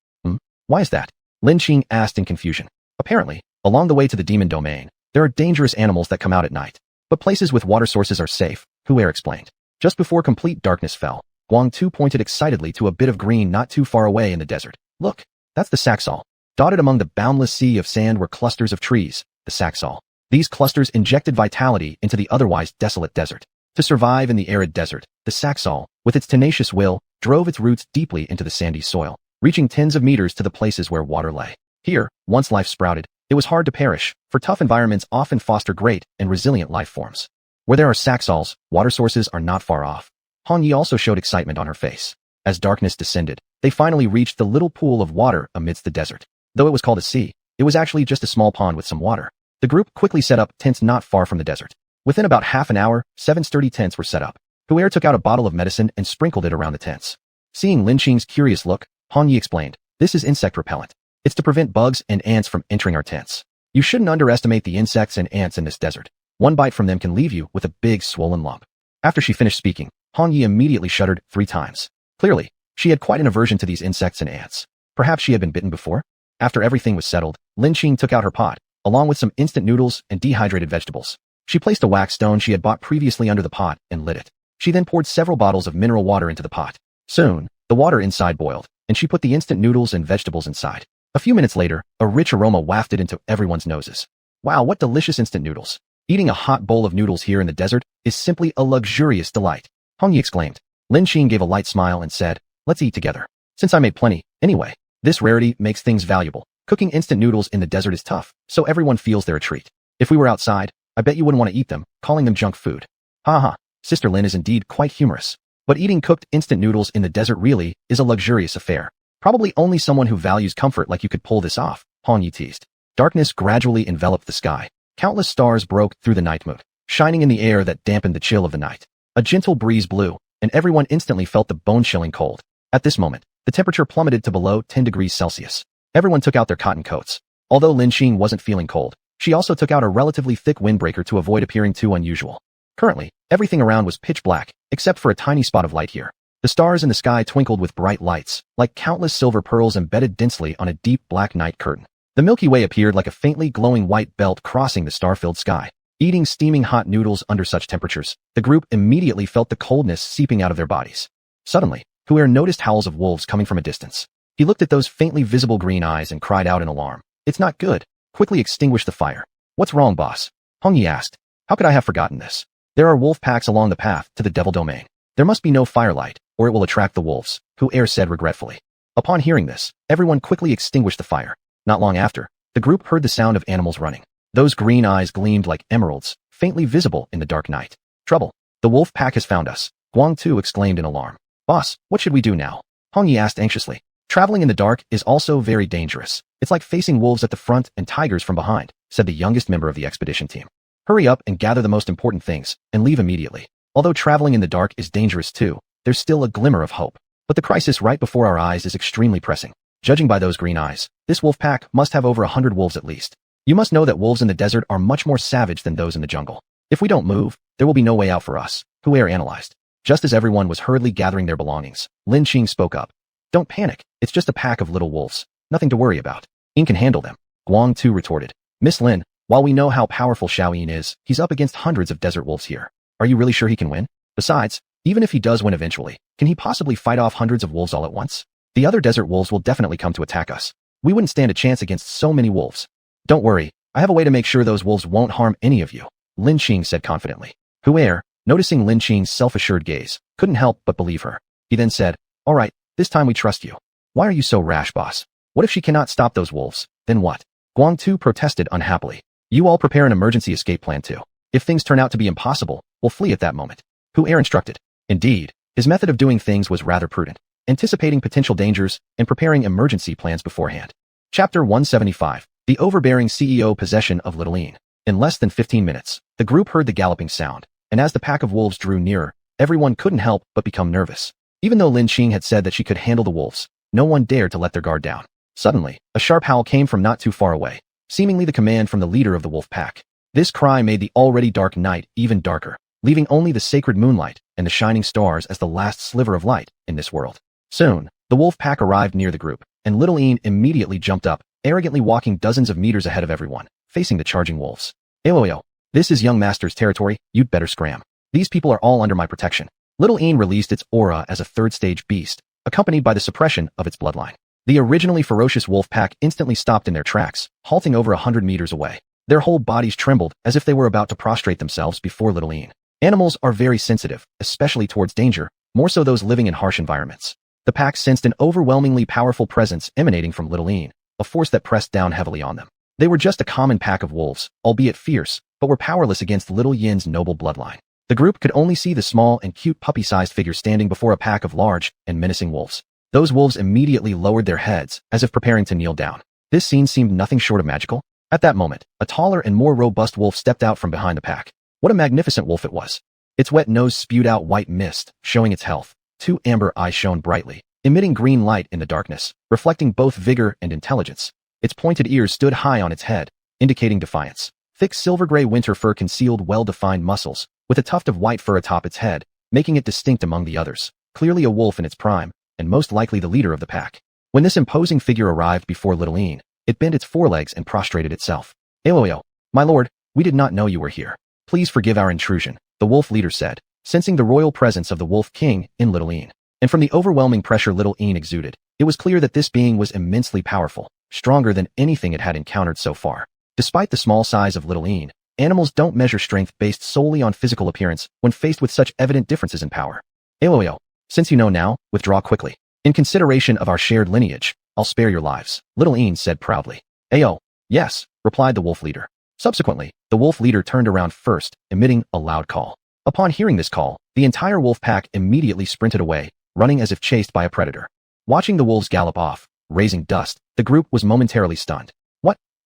Why is that? Lin Qing asked in confusion. Apparently, along the way to the demon domain, there are dangerous animals that come out at night. But places with water sources are safe, heir explained. Just before complete darkness fell, Guangtu pointed excitedly to a bit of green not too far away in the desert. Look, that's the Saxal. Dotted among the boundless sea of sand were clusters of trees, the Saxal. These clusters injected vitality into the otherwise desolate desert. To survive in the arid desert, the Saxal, with its tenacious will, drove its roots deeply into the sandy soil, reaching tens of meters to the places where water lay. Here, once life sprouted, it was hard to perish, for tough environments often foster great and resilient life forms. Where there are Saxals, water sources are not far off. Han Yi also showed excitement on her face. As darkness descended, they finally reached the little pool of water amidst the desert. Though it was called a sea, it was actually just a small pond with some water. The group quickly set up tents not far from the desert. Within about half an hour, 7 sturdy tents were set up. Heir took out a bottle of medicine and sprinkled it around the tents. Seeing Lin Qing's curious look, Han Yi explained, "This is insect repellent. It's to prevent bugs and ants from entering our tents. You shouldn't underestimate the insects and ants in this desert. One bite from them can leave you with a big swollen lump." After she finished speaking, Han Yi immediately shuddered 3 times. Clearly, she had quite an aversion to these insects and ants. Perhaps she had been bitten before? After everything was settled, Lin Qing took out her pot, along with some instant noodles and dehydrated vegetables. She placed a wax stone she had bought previously under the pot and lit it. She then poured several bottles of mineral water into the pot. Soon, the water inside boiled, and she put the instant noodles and vegetables inside. A few minutes later, a rich aroma wafted into everyone's noses. Wow, what delicious instant noodles. Eating a hot bowl of noodles here in the desert is simply a luxurious delight, Han Yi exclaimed. Lin Qing gave a light smile and said, "Let's eat together. Since I made plenty, anyway. This rarity makes things valuable. Cooking instant noodles in the desert is tough, so everyone feels they're a treat. If we were outside, I bet you wouldn't want to eat them, calling them junk food." Haha, Sister Lin is indeed quite humorous. But eating cooked instant noodles in the desert really is a luxurious affair. Probably only someone who values comfort like you could pull this off, Han Yi teased. Darkness gradually enveloped the sky. Countless stars broke through the night moon, shining in the air that dampened the chill of the night. A gentle breeze blew, and everyone instantly felt the bone-chilling cold. At this moment, the temperature plummeted to below 10 degrees Celsius. Everyone took out their cotton coats. Although Lin Qing wasn't feeling cold, she also took out a relatively thick windbreaker to avoid appearing too unusual. Currently, everything around was pitch black, except for a tiny spot of light here. The stars in the sky twinkled with bright lights, like countless silver pearls embedded densely on a deep black night curtain. The Milky Way appeared like a faintly glowing white belt crossing the star-filled sky. Eating steaming hot noodles under such temperatures, the group immediately felt the coldness seeping out of their bodies. Suddenly, Heir noticed howls of wolves coming from a distance. He looked at those faintly visible green eyes and cried out in alarm. "It's not good. Quickly extinguish the fire." "What's wrong, boss?" Han Yi asked. "How could I have forgotten this? There are wolf packs along the path to the devil domain. There must be no firelight, or it will attract the wolves," Heir said regretfully. Upon hearing this, everyone quickly extinguished the fire. Not long after, the group heard the sound of animals running. Those green eyes gleamed like emeralds, faintly visible in the dark night. "Trouble. The wolf pack has found us," Guangtu exclaimed in alarm. "Boss, what should we do now?" Han Yi asked anxiously. "Traveling in the dark is also very dangerous. It's like facing wolves at the front and tigers from behind," said the youngest member of the expedition team. "Hurry up and gather the most important things, and leave immediately. Although traveling in the dark is dangerous too, there's still a glimmer of hope. But the crisis right before our eyes is extremely pressing. Judging by those green eyes, this wolf pack must have over 100 wolves at least. You must know that wolves in the desert are much more savage than those in the jungle. If we don't move, there will be no way out for us," Heir analyzed. Just as everyone was hurriedly gathering their belongings, Lin Qing spoke up. "Don't panic, it's just a pack of little wolves. Nothing to worry about. Yin can handle them," Guangtu retorted. "Miss Lin, while we know how powerful Xiao Yin is, he's up against hundreds of desert wolves here. Are you really sure he can win? Besides, even if he does win eventually, can he possibly fight off hundreds of wolves all at once? The other desert wolves will definitely come to attack us. We wouldn't stand a chance against so many wolves." "Don't worry, I have a way to make sure those wolves won't harm any of you," Lin Qing said confidently. Heir, noticing Lin Qing's self-assured gaze, couldn't help but believe her. He then said, "All right, this time we trust you." "Why are you so rash, boss? What if she cannot stop those wolves? Then what?" Guangtu protested unhappily. "You all prepare an emergency escape plan too. If things turn out to be impossible, we'll flee at that moment. Heir instructed. Indeed, his method of doing things was rather prudent, anticipating potential dangers and preparing emergency plans beforehand. Chapter 175. The overbearing CEO possession of Little Lin. In less than 15 minutes, the group heard the galloping sound, and as the pack of wolves drew nearer, everyone couldn't help but become nervous. Even though Lin Qing had said that she could handle the wolves, no one dared to let their guard down. Suddenly, a sharp howl came from not too far away, seemingly the command from the leader of the wolf pack. This cry made the already dark night even darker, leaving only the sacred moonlight and the shining stars as the last sliver of light in this world. Soon, the wolf pack arrived near the group, and Little Lin immediately jumped up, arrogantly walking dozens of meters ahead of everyone, facing the charging wolves. Ayo, this is young master's territory, you'd better scram. These people are all under my protection. Little Lin released its aura as a third-stage beast, accompanied by the suppression of its bloodline. The originally ferocious wolf pack instantly stopped in their tracks, halting over 100 meters away. Their whole bodies trembled as if they were about to prostrate themselves before Little Lin. Animals are very sensitive, especially towards danger, more so those living in harsh environments. The pack sensed an overwhelmingly powerful presence emanating from Little Lin, a force that pressed down heavily on them. They were just a common pack of wolves, albeit fierce, but were powerless against Little Yin's noble bloodline. The group could only see the small and cute puppy-sized figure standing before a pack of large and menacing wolves. Those wolves immediately lowered their heads, as if preparing to kneel down. This scene seemed nothing short of magical. At that moment, a taller and more robust wolf stepped out from behind the pack. What a magnificent wolf it was. Its wet nose spewed out white mist, showing its health. Two amber eyes shone brightly, emitting green light in the darkness, reflecting both vigor and intelligence. Its pointed ears stood high on its head, indicating defiance. Thick silver-gray winter fur concealed well-defined muscles, with a tuft of white fur atop its head, making it distinct among the others. Clearly a wolf in its prime, and most likely the leader of the pack. When this imposing figure arrived before Little Lin, it bent its forelegs and prostrated itself. Ayo, my lord, we did not know you were here. Please forgive our intrusion, the wolf leader said, sensing the royal presence of the wolf king in Little Lin. And from the overwhelming pressure Little Lin exuded, it was clear that this being was immensely powerful, stronger than anything it had encountered so far. Despite the small size of Little Lin, animals don't measure strength based solely on physical appearance when faced with such evident differences in power. Ayo, since you know now, withdraw quickly. In consideration of our shared lineage, I'll spare your lives, Little Lin said proudly. Ayo, yes, replied the wolf leader. Subsequently, the wolf leader turned around first, emitting a loud call. Upon hearing this call, the entire wolf pack immediately sprinted away, running as if chased by a predator. Watching the wolves gallop off, raising dust, the group was momentarily stunned.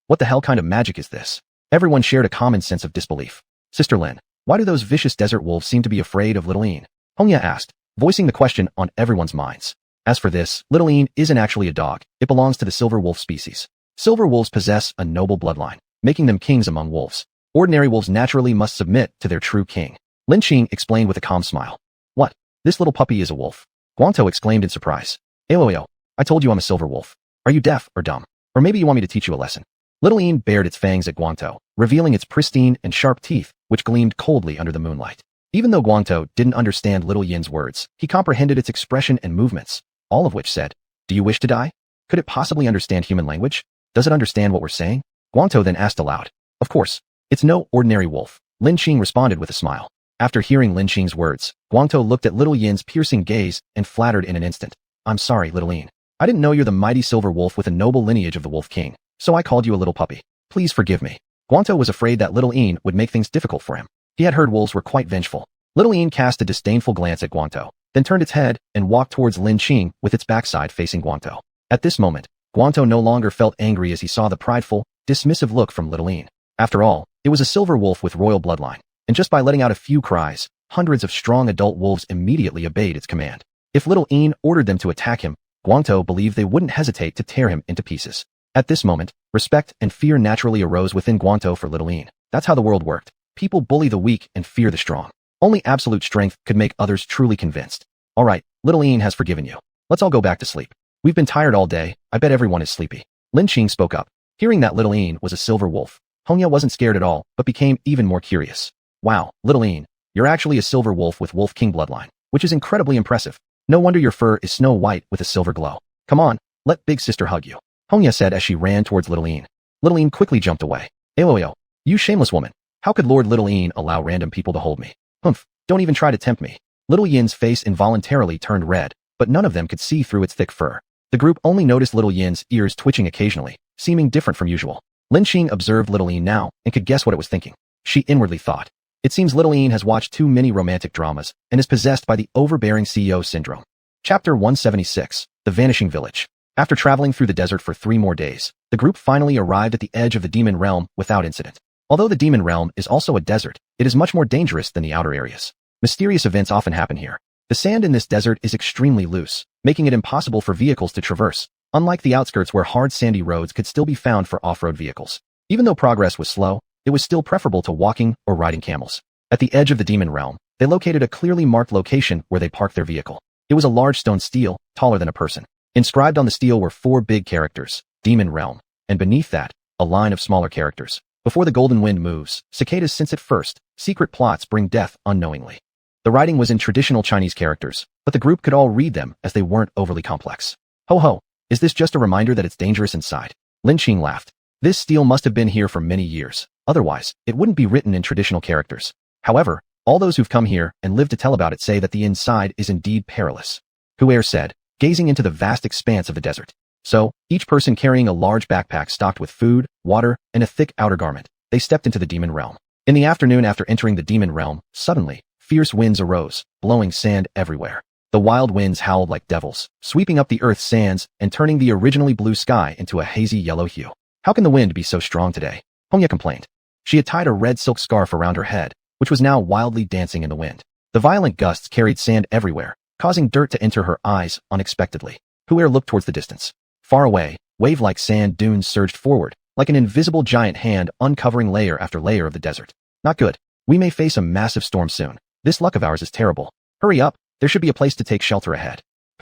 What the hell kind of magic is this? Everyone shared a common sense of disbelief. Sister Lin, why do those vicious desert wolves seem to be afraid of Little Lin? Hongya asked, voicing the question on everyone's minds. As for this, Little Lin isn't actually a dog, it belongs to the silver wolf species. Silver wolves possess a noble bloodline, making them kings among wolves. Ordinary wolves naturally must submit to their true king. Lin Qing explained with a calm smile. What? This little puppy is a wolf? Guangtou exclaimed in surprise. Ayo, I told you I'm a silver wolf. Are you deaf or dumb? Or maybe you want me to teach you a lesson? Little Lin bared its fangs at Guangtou, revealing its pristine and sharp teeth, which gleamed coldly under the moonlight. Even though Guangtou didn't understand Little Yin's words, he comprehended its expression and movements, all of which said, Do you wish to die? Could it possibly understand human language? Does it understand what we're saying? Guangtou then asked aloud. Of course. It's no ordinary wolf, Lin Qing responded with a smile. After hearing Lin Qing's words, Guangtou looked at Little Yin's piercing gaze and flattered in an instant. I'm sorry, Little Lin. I didn't know you're the mighty silver wolf with a noble lineage of the wolf king, so I called you a little puppy. Please forgive me. Guangtou was afraid that Little Lin would make things difficult for him. He had heard wolves were quite vengeful. Little Lin cast a disdainful glance at Guangtou, then turned its head and walked towards Lin Qing with its backside facing Guangtou. At this moment, Guangtou no longer felt angry as he saw the prideful, dismissive look from Little Lin. After all, it was a silver wolf with royal bloodline, and just by letting out a few cries, hundreds of strong adult wolves immediately obeyed its command. If Little Lin ordered them to attack him, Guangtou believed they wouldn't hesitate to tear him into pieces. At this moment, respect and fear naturally arose within Guangtou for Little Lin. That's how the world worked. People bully the weak and fear the strong. Only absolute strength could make others truly convinced. All right, Little Lin has forgiven you. Let's all go back to sleep. We've been tired all day. I bet everyone is sleepy. Lin Qing spoke up. Hearing that Little Lin was a silver wolf, Hongya wasn't scared at all, but became even more curious. Wow, Little Lin, you're actually a silver wolf with wolf king bloodline, which is incredibly impressive. No wonder your fur is snow white with a silver glow. Come on, let big sister hug you, Hongya said as she ran towards Little Lin. Little Lin quickly jumped away. Ayo, you shameless woman. How could Lord Little Lin allow random people to hold me? Humph, don't even try to tempt me. Little Yin's face involuntarily turned red, but none of them could see through its thick fur. The group only noticed Little Yin's ears twitching occasionally, seeming different from usual. Lin Qing observed Little Lin now and could guess what it was thinking. She inwardly thought, It seems little Ian has watched too many romantic dramas and is possessed by the overbearing CEO syndrome. Chapter 176, The Vanishing Village. After traveling through the desert for 3 more days, the group finally arrived at the edge of the demon realm without incident. Although the demon realm is also a desert, it is much more dangerous than the outer areas. Mysterious events often happen here. The sand in this desert is extremely loose, making it impossible for vehicles to traverse, unlike the outskirts where hard sandy roads could still be found for off-road vehicles. Even though progress was slow, it was still preferable to walking or riding camels. At the edge of the demon realm, they located a clearly marked location where they parked their vehicle. It was a large stone stele, taller than a person. Inscribed on the stele were 4 big characters, Demon Realm, and beneath that, a line of smaller characters. Before the golden wind moves, cicadas sense it first, secret plots bring death unknowingly. The writing was in traditional Chinese characters, but the group could all read them as they weren't overly complex. Ho ho, is this just a reminder that it's dangerous inside? Lin Qing laughed. This stele must have been here for many years, otherwise, it wouldn't be written in traditional characters. However, all those who've come here and lived to tell about it say that the inside is indeed perilous. Heir said, gazing into the vast expanse of the desert. So, each person carrying a large backpack stocked with food, water, and a thick outer garment, they stepped into the demon realm. In the afternoon after entering the demon realm, suddenly, fierce winds arose, blowing sand everywhere. The wild winds howled like devils, sweeping up the earth's sands and turning the originally blue sky into a hazy yellow hue. How can the wind be so strong today? Hongya complained. She had tied a red silk scarf around her head, which was now wildly dancing in the wind. The violent gusts carried sand everywhere, causing dirt to enter her eyes unexpectedly. Heir looked towards the distance. Far away, wave-like sand dunes surged forward, like an invisible giant hand uncovering layer after layer of the desert. Not good. We may face a massive storm soon. This luck of ours is terrible. Hurry up, there should be a place to take shelter ahead.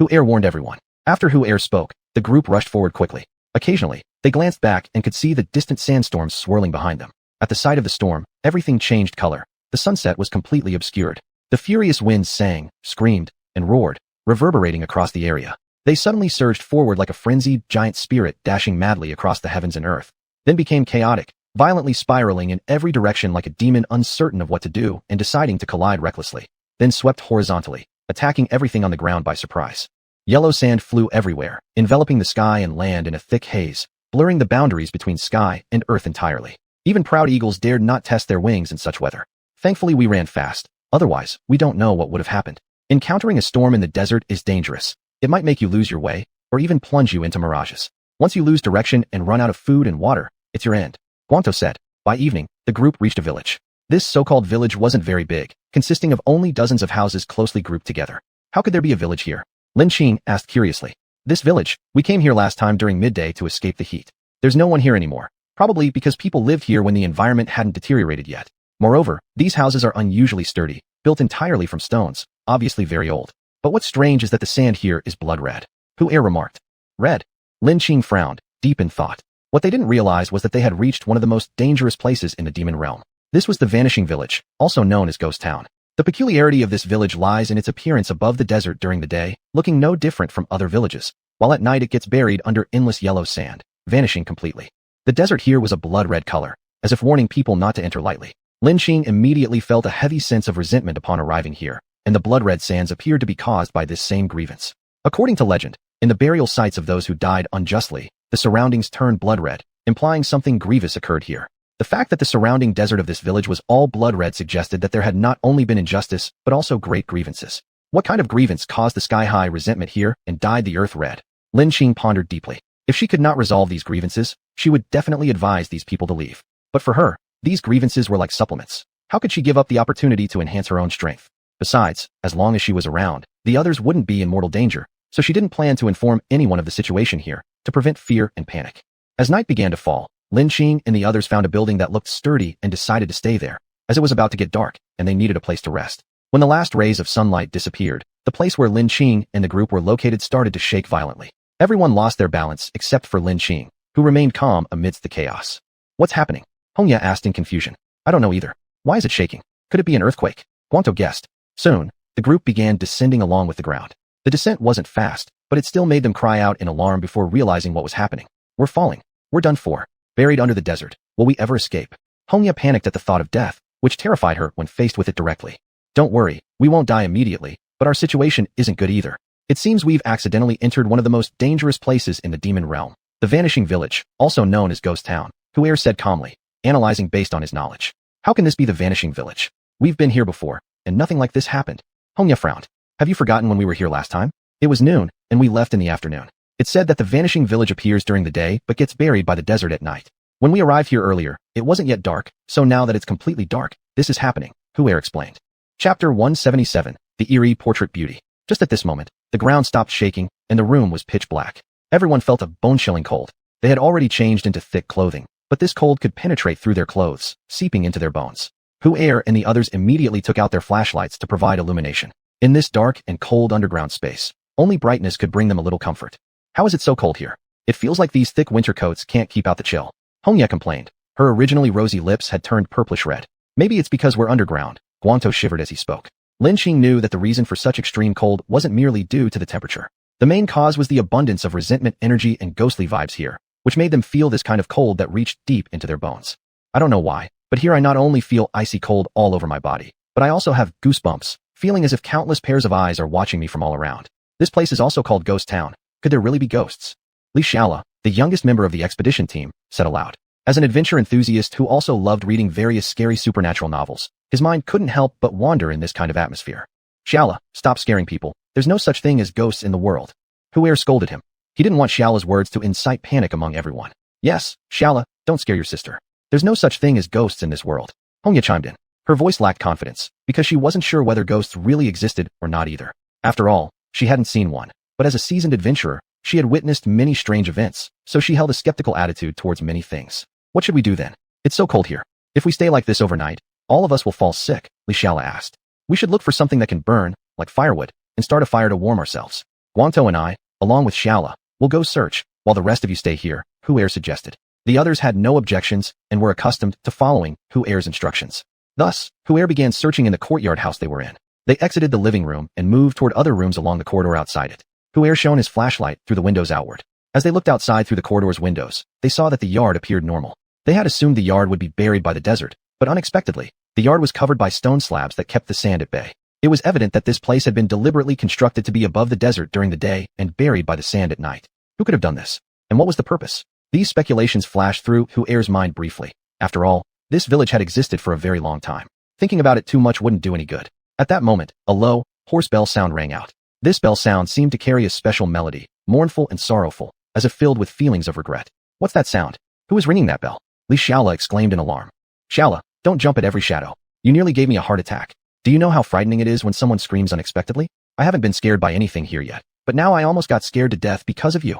Heir warned everyone. After Heir spoke, the group rushed forward quickly. Occasionally, they glanced back and could see the distant sandstorms swirling behind them. At the sight of the storm, everything changed color. The sunset was completely obscured. The furious winds sang, screamed, and roared, reverberating across the area. They suddenly surged forward like a frenzied giant spirit dashing madly across the heavens and earth, then became chaotic, violently spiraling in every direction like a demon uncertain of what to do and deciding to collide recklessly, then swept horizontally, attacking everything on the ground by surprise. Yellow sand flew everywhere, enveloping the sky and land in a thick haze, blurring the boundaries between sky and earth entirely. Even proud eagles dared not test their wings in such weather. Thankfully we ran fast, otherwise we don't know what would have happened. Encountering a storm in the desert is dangerous. It might make you lose your way, or even plunge you into mirages. Once you lose direction and run out of food and water, it's your end. Guanto said. By evening, the group reached a village. This so-called village wasn't very big, consisting of only dozens of houses closely grouped together. How could there be a village here? Lin Qing asked curiously. This village, we came here last time during midday to escape the heat. There's no one here anymore, probably because people lived here when the environment hadn't deteriorated yet. Moreover, these houses are unusually sturdy, built entirely from stones, obviously very old. But what's strange is that the sand here is blood red. Heir remarked. Red? Lin Qing frowned, deep in thought. What they didn't realize was that they had reached one of the most dangerous places in the demon realm. This was the Vanishing Village, also known as Ghost Town. The peculiarity of this village lies in its appearance above the desert during the day, looking no different from other villages, while at night it gets buried under endless yellow sand, vanishing completely. The desert here was a blood-red color, as if warning people not to enter lightly. Lin Qing immediately felt a heavy sense of resentment upon arriving here, and the blood-red sands appeared to be caused by this same grievance. According to legend, in the burial sites of those who died unjustly, the surroundings turned blood-red, implying something grievous occurred here. The fact that the surrounding desert of this village was all blood-red suggested that there had not only been injustice, but also great grievances. What kind of grievance caused the sky-high resentment here and dyed the earth red? Lin Qing pondered deeply. If she could not resolve these grievances, she would definitely advise these people to leave. But for her, these grievances were like supplements. How could she give up the opportunity to enhance her own strength? Besides, as long as she was around, the others wouldn't be in mortal danger, so she didn't plan to inform anyone of the situation here, to prevent fear and panic. As night began to fall, Lin Qing and the others found a building that looked sturdy and decided to stay there, as it was about to get dark, and they needed a place to rest. When the last rays of sunlight disappeared, the place where Lin Qing and the group were located started to shake violently. Everyone lost their balance except for Lin Qing, who remained calm amidst the chaos. What's happening? Hongya asked in confusion. I don't know either. Why is it shaking? Could it be an earthquake? Guanto guessed. Soon, the group began descending along with the ground. The descent wasn't fast, but it still made them cry out in alarm before realizing what was happening. We're falling. We're done for. Buried under the desert. Will we ever escape? Hongya panicked at the thought of death, which terrified her when faced with it directly. Don't worry, we won't die immediately, but our situation isn't good either. It seems we've accidentally entered one of the most dangerous places in the demon realm, the Vanishing Village, also known as Ghost Town, Heir said calmly, analyzing based on his knowledge. How can this be the Vanishing Village? We've been here before, and nothing like this happened. Hongya frowned. Have you forgotten when we were here last time? It was noon, and we left in the afternoon. It's said that the vanishing village appears during the day but gets buried by the desert at night. When we arrived here earlier, it wasn't yet dark, so now that it's completely dark, this is happening, Heir explained. Chapter 177, The Eerie Portrait Beauty. Just at this moment, the ground stopped shaking, and the room was pitch black. Everyone felt a bone-chilling cold. They had already changed into thick clothing, but this cold could penetrate through their clothes, seeping into their bones. Heir and the others immediately took out their flashlights to provide illumination. In this dark and cold underground space, only brightness could bring them a little comfort. How is it so cold here? It feels like these thick winter coats can't keep out the chill. Hongya complained. Her originally rosy lips had turned purplish red. Maybe it's because we're underground. Guangtou shivered as he spoke. Lin Qing knew that the reason for such extreme cold wasn't merely due to the temperature. The main cause was the abundance of resentment, energy, and ghostly vibes here, which made them feel this kind of cold that reached deep into their bones. I don't know why, but here I not only feel icy cold all over my body, but I also have goosebumps, feeling as if countless pairs of eyes are watching me from all around. This place is also called Ghost Town. Could there really be ghosts? Li Xiaola, the youngest member of the expedition team, said aloud. As an adventure enthusiast who also loved reading various scary supernatural novels, his mind couldn't help but wander in this kind of atmosphere. Xiaola, stop scaring people. There's no such thing as ghosts in the world. Heir scolded him. He didn't want Xiaola's words to incite panic among everyone. Yes, Xiaola, don't scare your sister. There's no such thing as ghosts in this world. Hongya chimed in. Her voice lacked confidence, because she wasn't sure whether ghosts really existed or not either. After all, she hadn't seen one, but as a seasoned adventurer, she had witnessed many strange events, so she held a skeptical attitude towards many things. What should we do then? It's so cold here. If we stay like this overnight, all of us will fall sick, Li Xiaola asked. We should look for something that can burn, like firewood, and start a fire to warm ourselves. Guangtou and I, along with Xiaola, will go search, while the rest of you stay here, Heir suggested. The others had no objections and were accustomed to following Heir's instructions. Thus, Heir began searching in the courtyard house they were in. They exited the living room and moved toward other rooms along the corridor outside it. Heir shone his flashlight through the windows outward. As they looked outside through the corridor's windows, they saw that the yard appeared normal. They had assumed the yard would be buried by the desert, but unexpectedly, the yard was covered by stone slabs that kept the sand at bay. It was evident that this place had been deliberately constructed to be above the desert during the day and buried by the sand at night. Who could have done this? And what was the purpose? These speculations flashed through Heir's mind briefly. After all, this village had existed for a very long time. Thinking about it too much wouldn't do any good. At that moment, a low, hoarse bell sound rang out. This bell sound seemed to carry a special melody, mournful and sorrowful, as if filled with feelings of regret. What's that sound? Who is ringing that bell? Li Xiaola exclaimed in alarm. Xiaola, don't jump at every shadow. You nearly gave me a heart attack. Do you know how frightening it is when someone screams unexpectedly? I haven't been scared by anything here yet, but now I almost got scared to death because of you.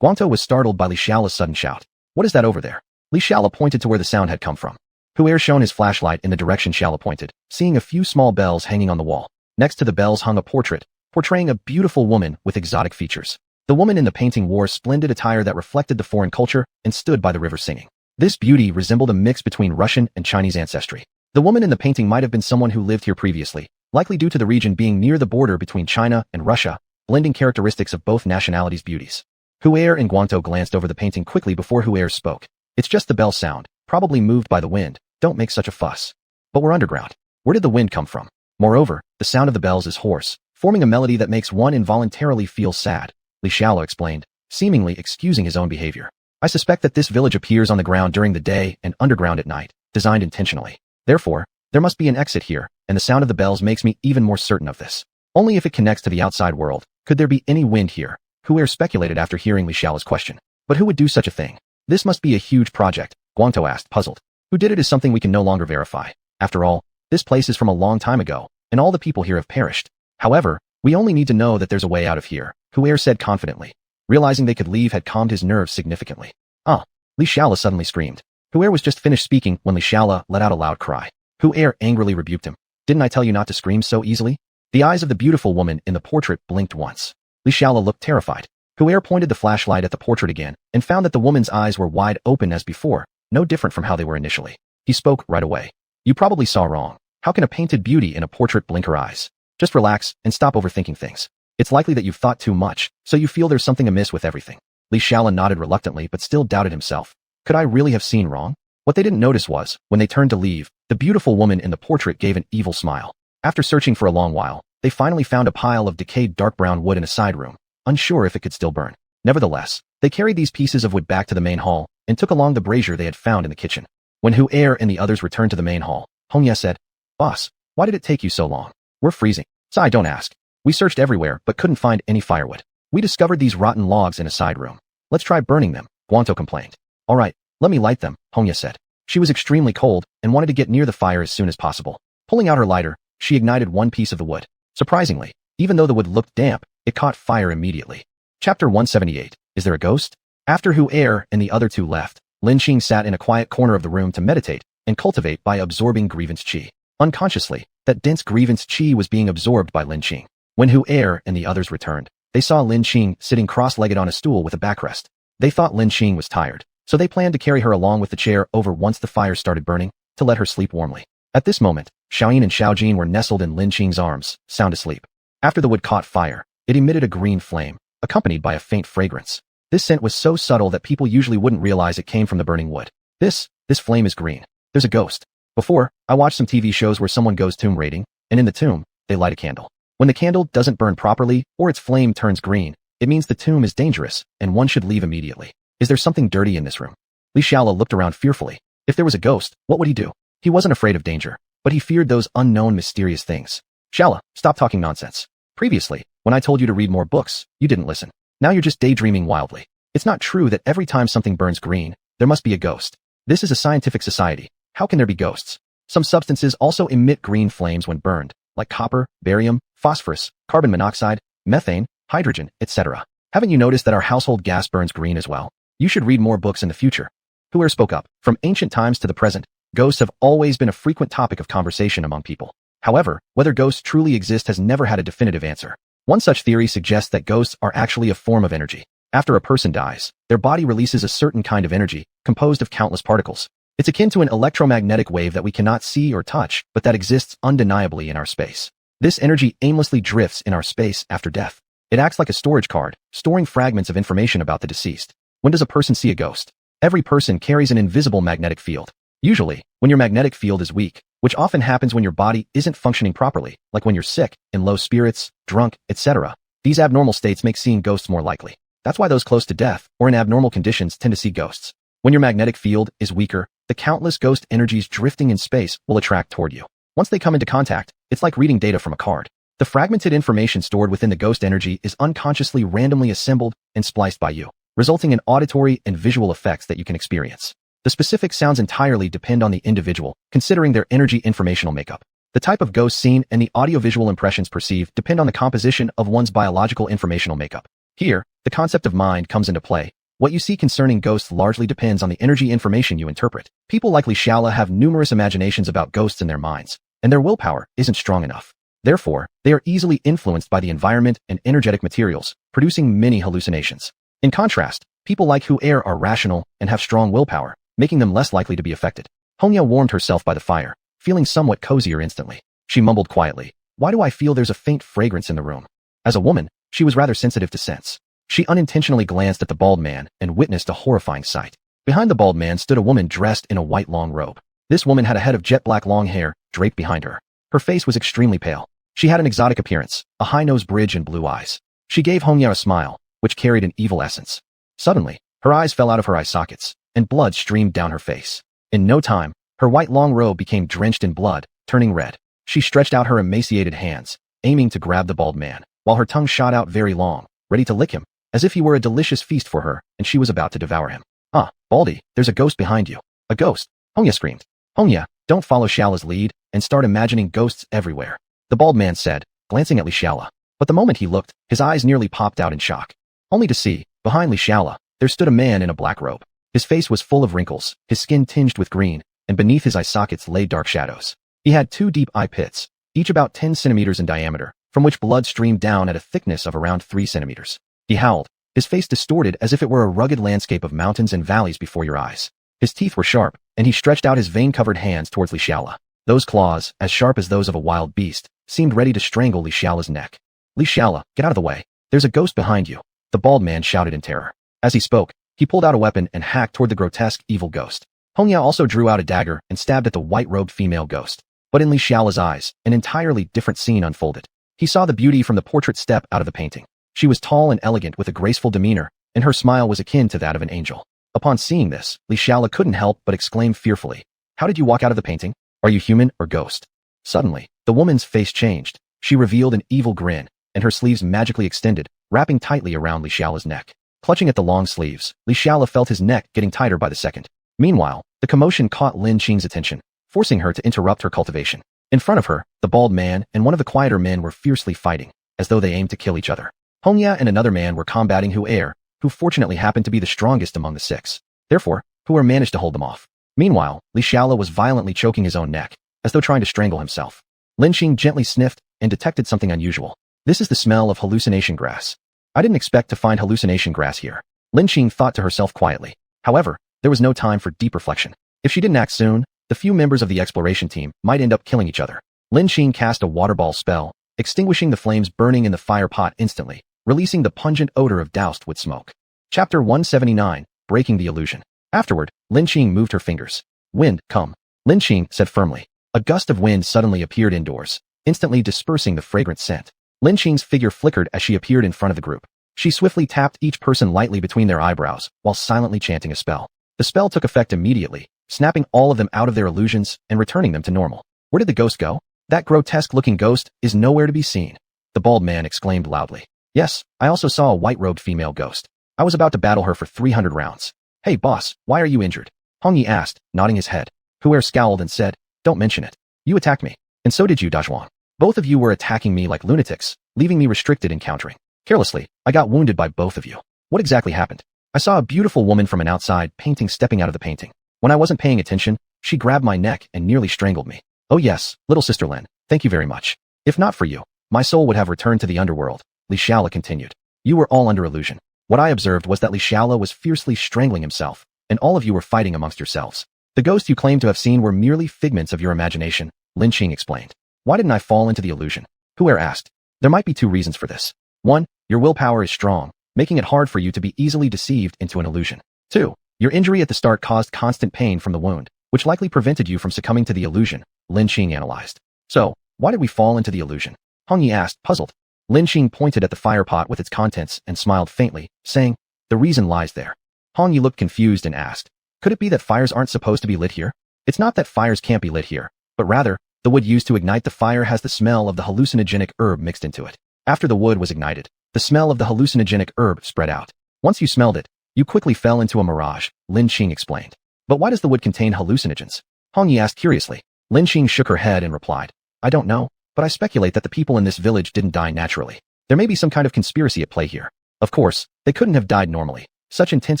Guangtou was startled by Li Xiaola's sudden shout. What is that over there? Li Xiaola pointed to where the sound had come from. Heir shone his flashlight in the direction Xiaola pointed, seeing a few small bells hanging on the wall. Next to the bells hung a portrait, portraying a beautiful woman with exotic features. The woman in the painting wore splendid attire that reflected the foreign culture and stood by the river singing. This beauty resembled a mix between Russian and Chinese ancestry. The woman in the painting might have been someone who lived here previously, likely due to the region being near the border between China and Russia, blending characteristics of both nationalities' beauties. Heir and Guangtou glanced over the painting quickly before Heir spoke. It's just the bell sound, probably moved by the wind. Don't make such a fuss. But we're underground. Where did the wind come from? Moreover, the sound of the bells is hoarse, forming a melody that makes one involuntarily feel sad, Li Xiaola explained, seemingly excusing his own behavior. I suspect that this village appears on the ground during the day and underground at night, designed intentionally. Therefore, there must be an exit here, and the sound of the bells makes me even more certain of this. Only if it connects to the outside world could there be any wind here, Heir speculated after hearing Li Xiaola's question. But who would do such a thing? This must be a huge project, Guangtou asked, puzzled. Who did it is something we can no longer verify. After all, this place is from a long time ago, and all the people here have perished. However, we only need to know that there's a way out of here, Heir said confidently. Realizing they could leave had calmed his nerves significantly. Ah! Li Xiaola suddenly screamed. Heir was just finished speaking when Li Xiaola let out a loud cry. Heir angrily rebuked him. Didn't I tell you not to scream so easily? The eyes of the beautiful woman in the portrait blinked once. Li Xiaola looked terrified. Heir pointed the flashlight at the portrait again and found that the woman's eyes were wide open as before, no different from how they were initially. He spoke right away. You probably saw wrong. How can a painted beauty in a portrait blink her eyes? Just relax and stop overthinking things. It's likely that you've thought too much, so you feel there's something amiss with everything. Li Xiaola nodded reluctantly but still doubted himself. Could I really have seen wrong? What they didn't notice was, when they turned to leave, the beautiful woman in the portrait gave an evil smile. After searching for a long while, they finally found a pile of decayed dark brown wood in a side room, unsure if it could still burn. Nevertheless, they carried these pieces of wood back to the main hall and took along the brazier they had found in the kitchen. When Heir and the others returned to the main hall, Hongya said, Boss, Why did it take you so long? We're freezing. Sigh, don't ask. We searched everywhere, but couldn't find any firewood. We discovered these rotten logs in a side room. Let's try burning them, Guanto complained. All right, let me light them, Hongya said. She was extremely cold and wanted to get near the fire as soon as possible. Pulling out her lighter, she ignited one piece of the wood. Surprisingly, even though the wood looked damp, it caught fire immediately. Chapter 178. Is there a ghost? After heir and the other two left, Lin Qing sat in a quiet corner of the room to meditate and cultivate by absorbing grievance qi. Unconsciously, that dense grievance qi was being absorbed by Lin Qing. When heir and the others returned, they saw Lin Qing sitting cross-legged on a stool with a backrest. They thought Lin Qing was tired, so they planned to carry her along with the chair over once the fire started burning, to let her sleep warmly. At this moment, Xiaoyin and Xiaojin were nestled in Lin Qing's arms, sound asleep. After the wood caught fire, it emitted a green flame, accompanied by a faint fragrance. This scent was so subtle that people usually wouldn't realize it came from the burning wood. This flame is green. There's a ghost. Before, I watched some TV shows where someone goes tomb raiding, and in the tomb, they light a candle. When the candle doesn't burn properly, or its flame turns green, it means the tomb is dangerous, and one should leave immediately. Is there something dirty in this room? Li Xiaola looked around fearfully. If there was a ghost, what would he do? He wasn't afraid of danger, but he feared those unknown mysterious things. Xiaola, stop talking nonsense. Previously, when I told you to read more books, you didn't listen. Now you're just daydreaming wildly. It's not true that every time something burns green, there must be a ghost. This is a scientific society. How can there be ghosts? Some substances also emit green flames when burned, like copper, barium, phosphorus, carbon monoxide, methane, hydrogen, etc. Haven't you noticed that our household gas burns green as well? You should read more books in the future. Heir spoke up. From ancient times to the present, ghosts have always been a frequent topic of conversation among people. However, whether ghosts truly exist has never had a definitive answer. One such theory suggests that ghosts are actually a form of energy. After a person dies, their body releases a certain kind of energy, composed of countless particles. It's akin to an electromagnetic wave that we cannot see or touch, but that exists undeniably in our space. This energy aimlessly drifts in our space after death. It acts like a storage card, storing fragments of information about the deceased. When does a person see a ghost? Every person carries an invisible magnetic field. Usually, when your magnetic field is weak, which often happens when your body isn't functioning properly, like when you're sick, in low spirits, drunk, etc. These abnormal states make seeing ghosts more likely. That's why those close to death or in abnormal conditions tend to see ghosts. When your magnetic field is weaker, the countless ghost energies drifting in space will attract toward you. Once they come into contact, it's like reading data from a card. The fragmented information stored within the ghost energy is unconsciously randomly assembled and spliced by you, resulting in auditory and visual effects that you can experience. The specific sounds entirely depend on the individual, considering their energy informational makeup. The type of ghost seen and the audiovisual impressions perceived depend on the composition of one's biological informational makeup. Here, the concept of mind comes into play. What you see concerning ghosts largely depends on the energy information you interpret. People like Li Xiaola have numerous imaginations about ghosts in their minds, and their willpower isn't strong enough. Therefore, they are easily influenced by the environment and energetic materials, producing many hallucinations. In contrast, people like heir are rational and have strong willpower, making them less likely to be affected. Hongya warmed herself by the fire, feeling somewhat cozier instantly. She mumbled quietly, "Why do I feel there's a faint fragrance in the room?" As a woman, she was rather sensitive to scents. She unintentionally glanced at the bald man and witnessed a horrifying sight. Behind the bald man stood a woman dressed in a white long robe. This woman had a head of jet black long hair draped behind her. Her face was extremely pale. She had an exotic appearance, a high nose bridge and blue eyes. She gave Hongya a smile, which carried an evil essence. Suddenly, her eyes fell out of her eye sockets, and blood streamed down her face. In no time, her white long robe became drenched in blood, turning red. She stretched out her emaciated hands, aiming to grab the bald man, while her tongue shot out very long, ready to lick him, as if he were a delicious feast for her, and she was about to devour him. "Ah, Baldy, there's a ghost behind you." "A ghost?" Hongya screamed. "Hongya, don't follow Xiaola's lead, and start imagining ghosts everywhere," the bald man said, glancing at Li Xiaola. But the moment he looked, his eyes nearly popped out in shock. Only to see, behind Li Xiaola, there stood a man in a black robe. His face was full of wrinkles, his skin tinged with green, and beneath his eye sockets lay dark shadows. He had two deep eye pits, each about 10 centimeters in diameter, from which blood streamed down at a thickness of around 3 centimeters. He howled, his face distorted as if it were a rugged landscape of mountains and valleys before your eyes. His teeth were sharp, and he stretched out his vein-covered hands towards Li Xiaola. Those claws, as sharp as those of a wild beast, seemed ready to strangle Li Xiaola's neck. "Li Xiaola, get out of the way. There's a ghost behind you," the bald man shouted in terror. As he spoke, he pulled out a weapon and hacked toward the grotesque, evil ghost. Hongya also drew out a dagger and stabbed at the white-robed female ghost. But in Li Xiaola's eyes, an entirely different scene unfolded. He saw the beauty from the portrait step out of the painting. She was tall and elegant with a graceful demeanor, and her smile was akin to that of an angel. Upon seeing this, Li Xiaola couldn't help but exclaim fearfully, "How did you walk out of the painting? Are you human or ghost?" Suddenly, The woman's face changed. She revealed an evil grin, and her sleeves magically extended, wrapping tightly around Li Xiaola's neck. Clutching at the long sleeves, Li Xiaola felt his neck getting tighter by the second. Meanwhile, the commotion caught Lin Qing's attention, forcing her to interrupt her cultivation. In front of her, the bald man and one of the quieter men were fiercely fighting, as though they aimed to kill each other. Hongya and another man were combating heir, who fortunately happened to be the strongest among the six. Therefore, heir managed to hold them off. Meanwhile, Li Xiaola was violently choking his own neck, as though trying to strangle himself. Lin Qing gently sniffed and detected something unusual. This is the smell of hallucination grass. I didn't expect to find hallucination grass here. Lin Qing thought to herself quietly. However, there was no time for deep reflection. If she didn't act soon, the few members of the exploration team might end up killing each other. Lin Qing cast a water ball spell, extinguishing the flames burning in the fire pot instantly, releasing the pungent odor of doused wood smoke. Chapter 179, Breaking the Illusion. Afterward, Lin Qing moved her fingers. Wind, come. Lin Qing said firmly. A gust of wind suddenly appeared indoors, instantly dispersing the fragrant scent. Lin Qing's figure flickered as she appeared in front of the group. She swiftly tapped each person lightly between their eyebrows, while silently chanting a spell. The spell took effect immediately, snapping all of them out of their illusions and returning them to normal. Where did the ghost go? That grotesque-looking ghost is nowhere to be seen. The bald man exclaimed loudly. Yes, I also saw a white-robed female ghost. I was about to battle her for 300 rounds. Hey boss, why are you injured? Hong Yi asked, nodding his head. Heir scowled and said, don't mention it. You attacked me. And so did you, Dazhuang. Both of you were attacking me like lunatics, leaving me restricted in countering. Carelessly, I got wounded by both of you. What exactly happened? I saw a beautiful woman from an outside painting stepping out of the painting. When I wasn't paying attention, she grabbed my neck and nearly strangled me. Oh yes, little sister Lin, thank you very much. If not for you, my soul would have returned to the underworld, Li Xiaola continued. You were all under illusion. What I observed was that Li Xiaola was fiercely strangling himself, and all of you were fighting amongst yourselves. The ghosts you claim to have seen were merely figments of your imagination, Lin Qing explained. Why didn't I fall into the illusion? Heir asked. There might be two reasons for this. 1. Your willpower is strong, making it hard for you to be easily deceived into an illusion. 2. Your injury at the start caused constant pain from the wound, which likely prevented you from succumbing to the illusion, Lin Qing analyzed. So, why did we fall into the illusion? Hong Yi asked, puzzled. Lin Qing pointed at the fire pot with its contents and smiled faintly, saying, the reason lies there. Hong Yi looked confused and asked, could it be that fires aren't supposed to be lit here? It's not that fires can't be lit here, but rather, the wood used to ignite the fire has the smell of the hallucinogenic herb mixed into it. After the wood was ignited, the smell of the hallucinogenic herb spread out. Once you smelled it, you quickly fell into a mirage, Lin Qing explained. But why does the wood contain hallucinogens? Hong Yi asked curiously. Lin Qing shook her head and replied, I don't know, but I speculate that the people in this village didn't die naturally. There may be some kind of conspiracy at play here. Of course, they couldn't have died normally. Such intense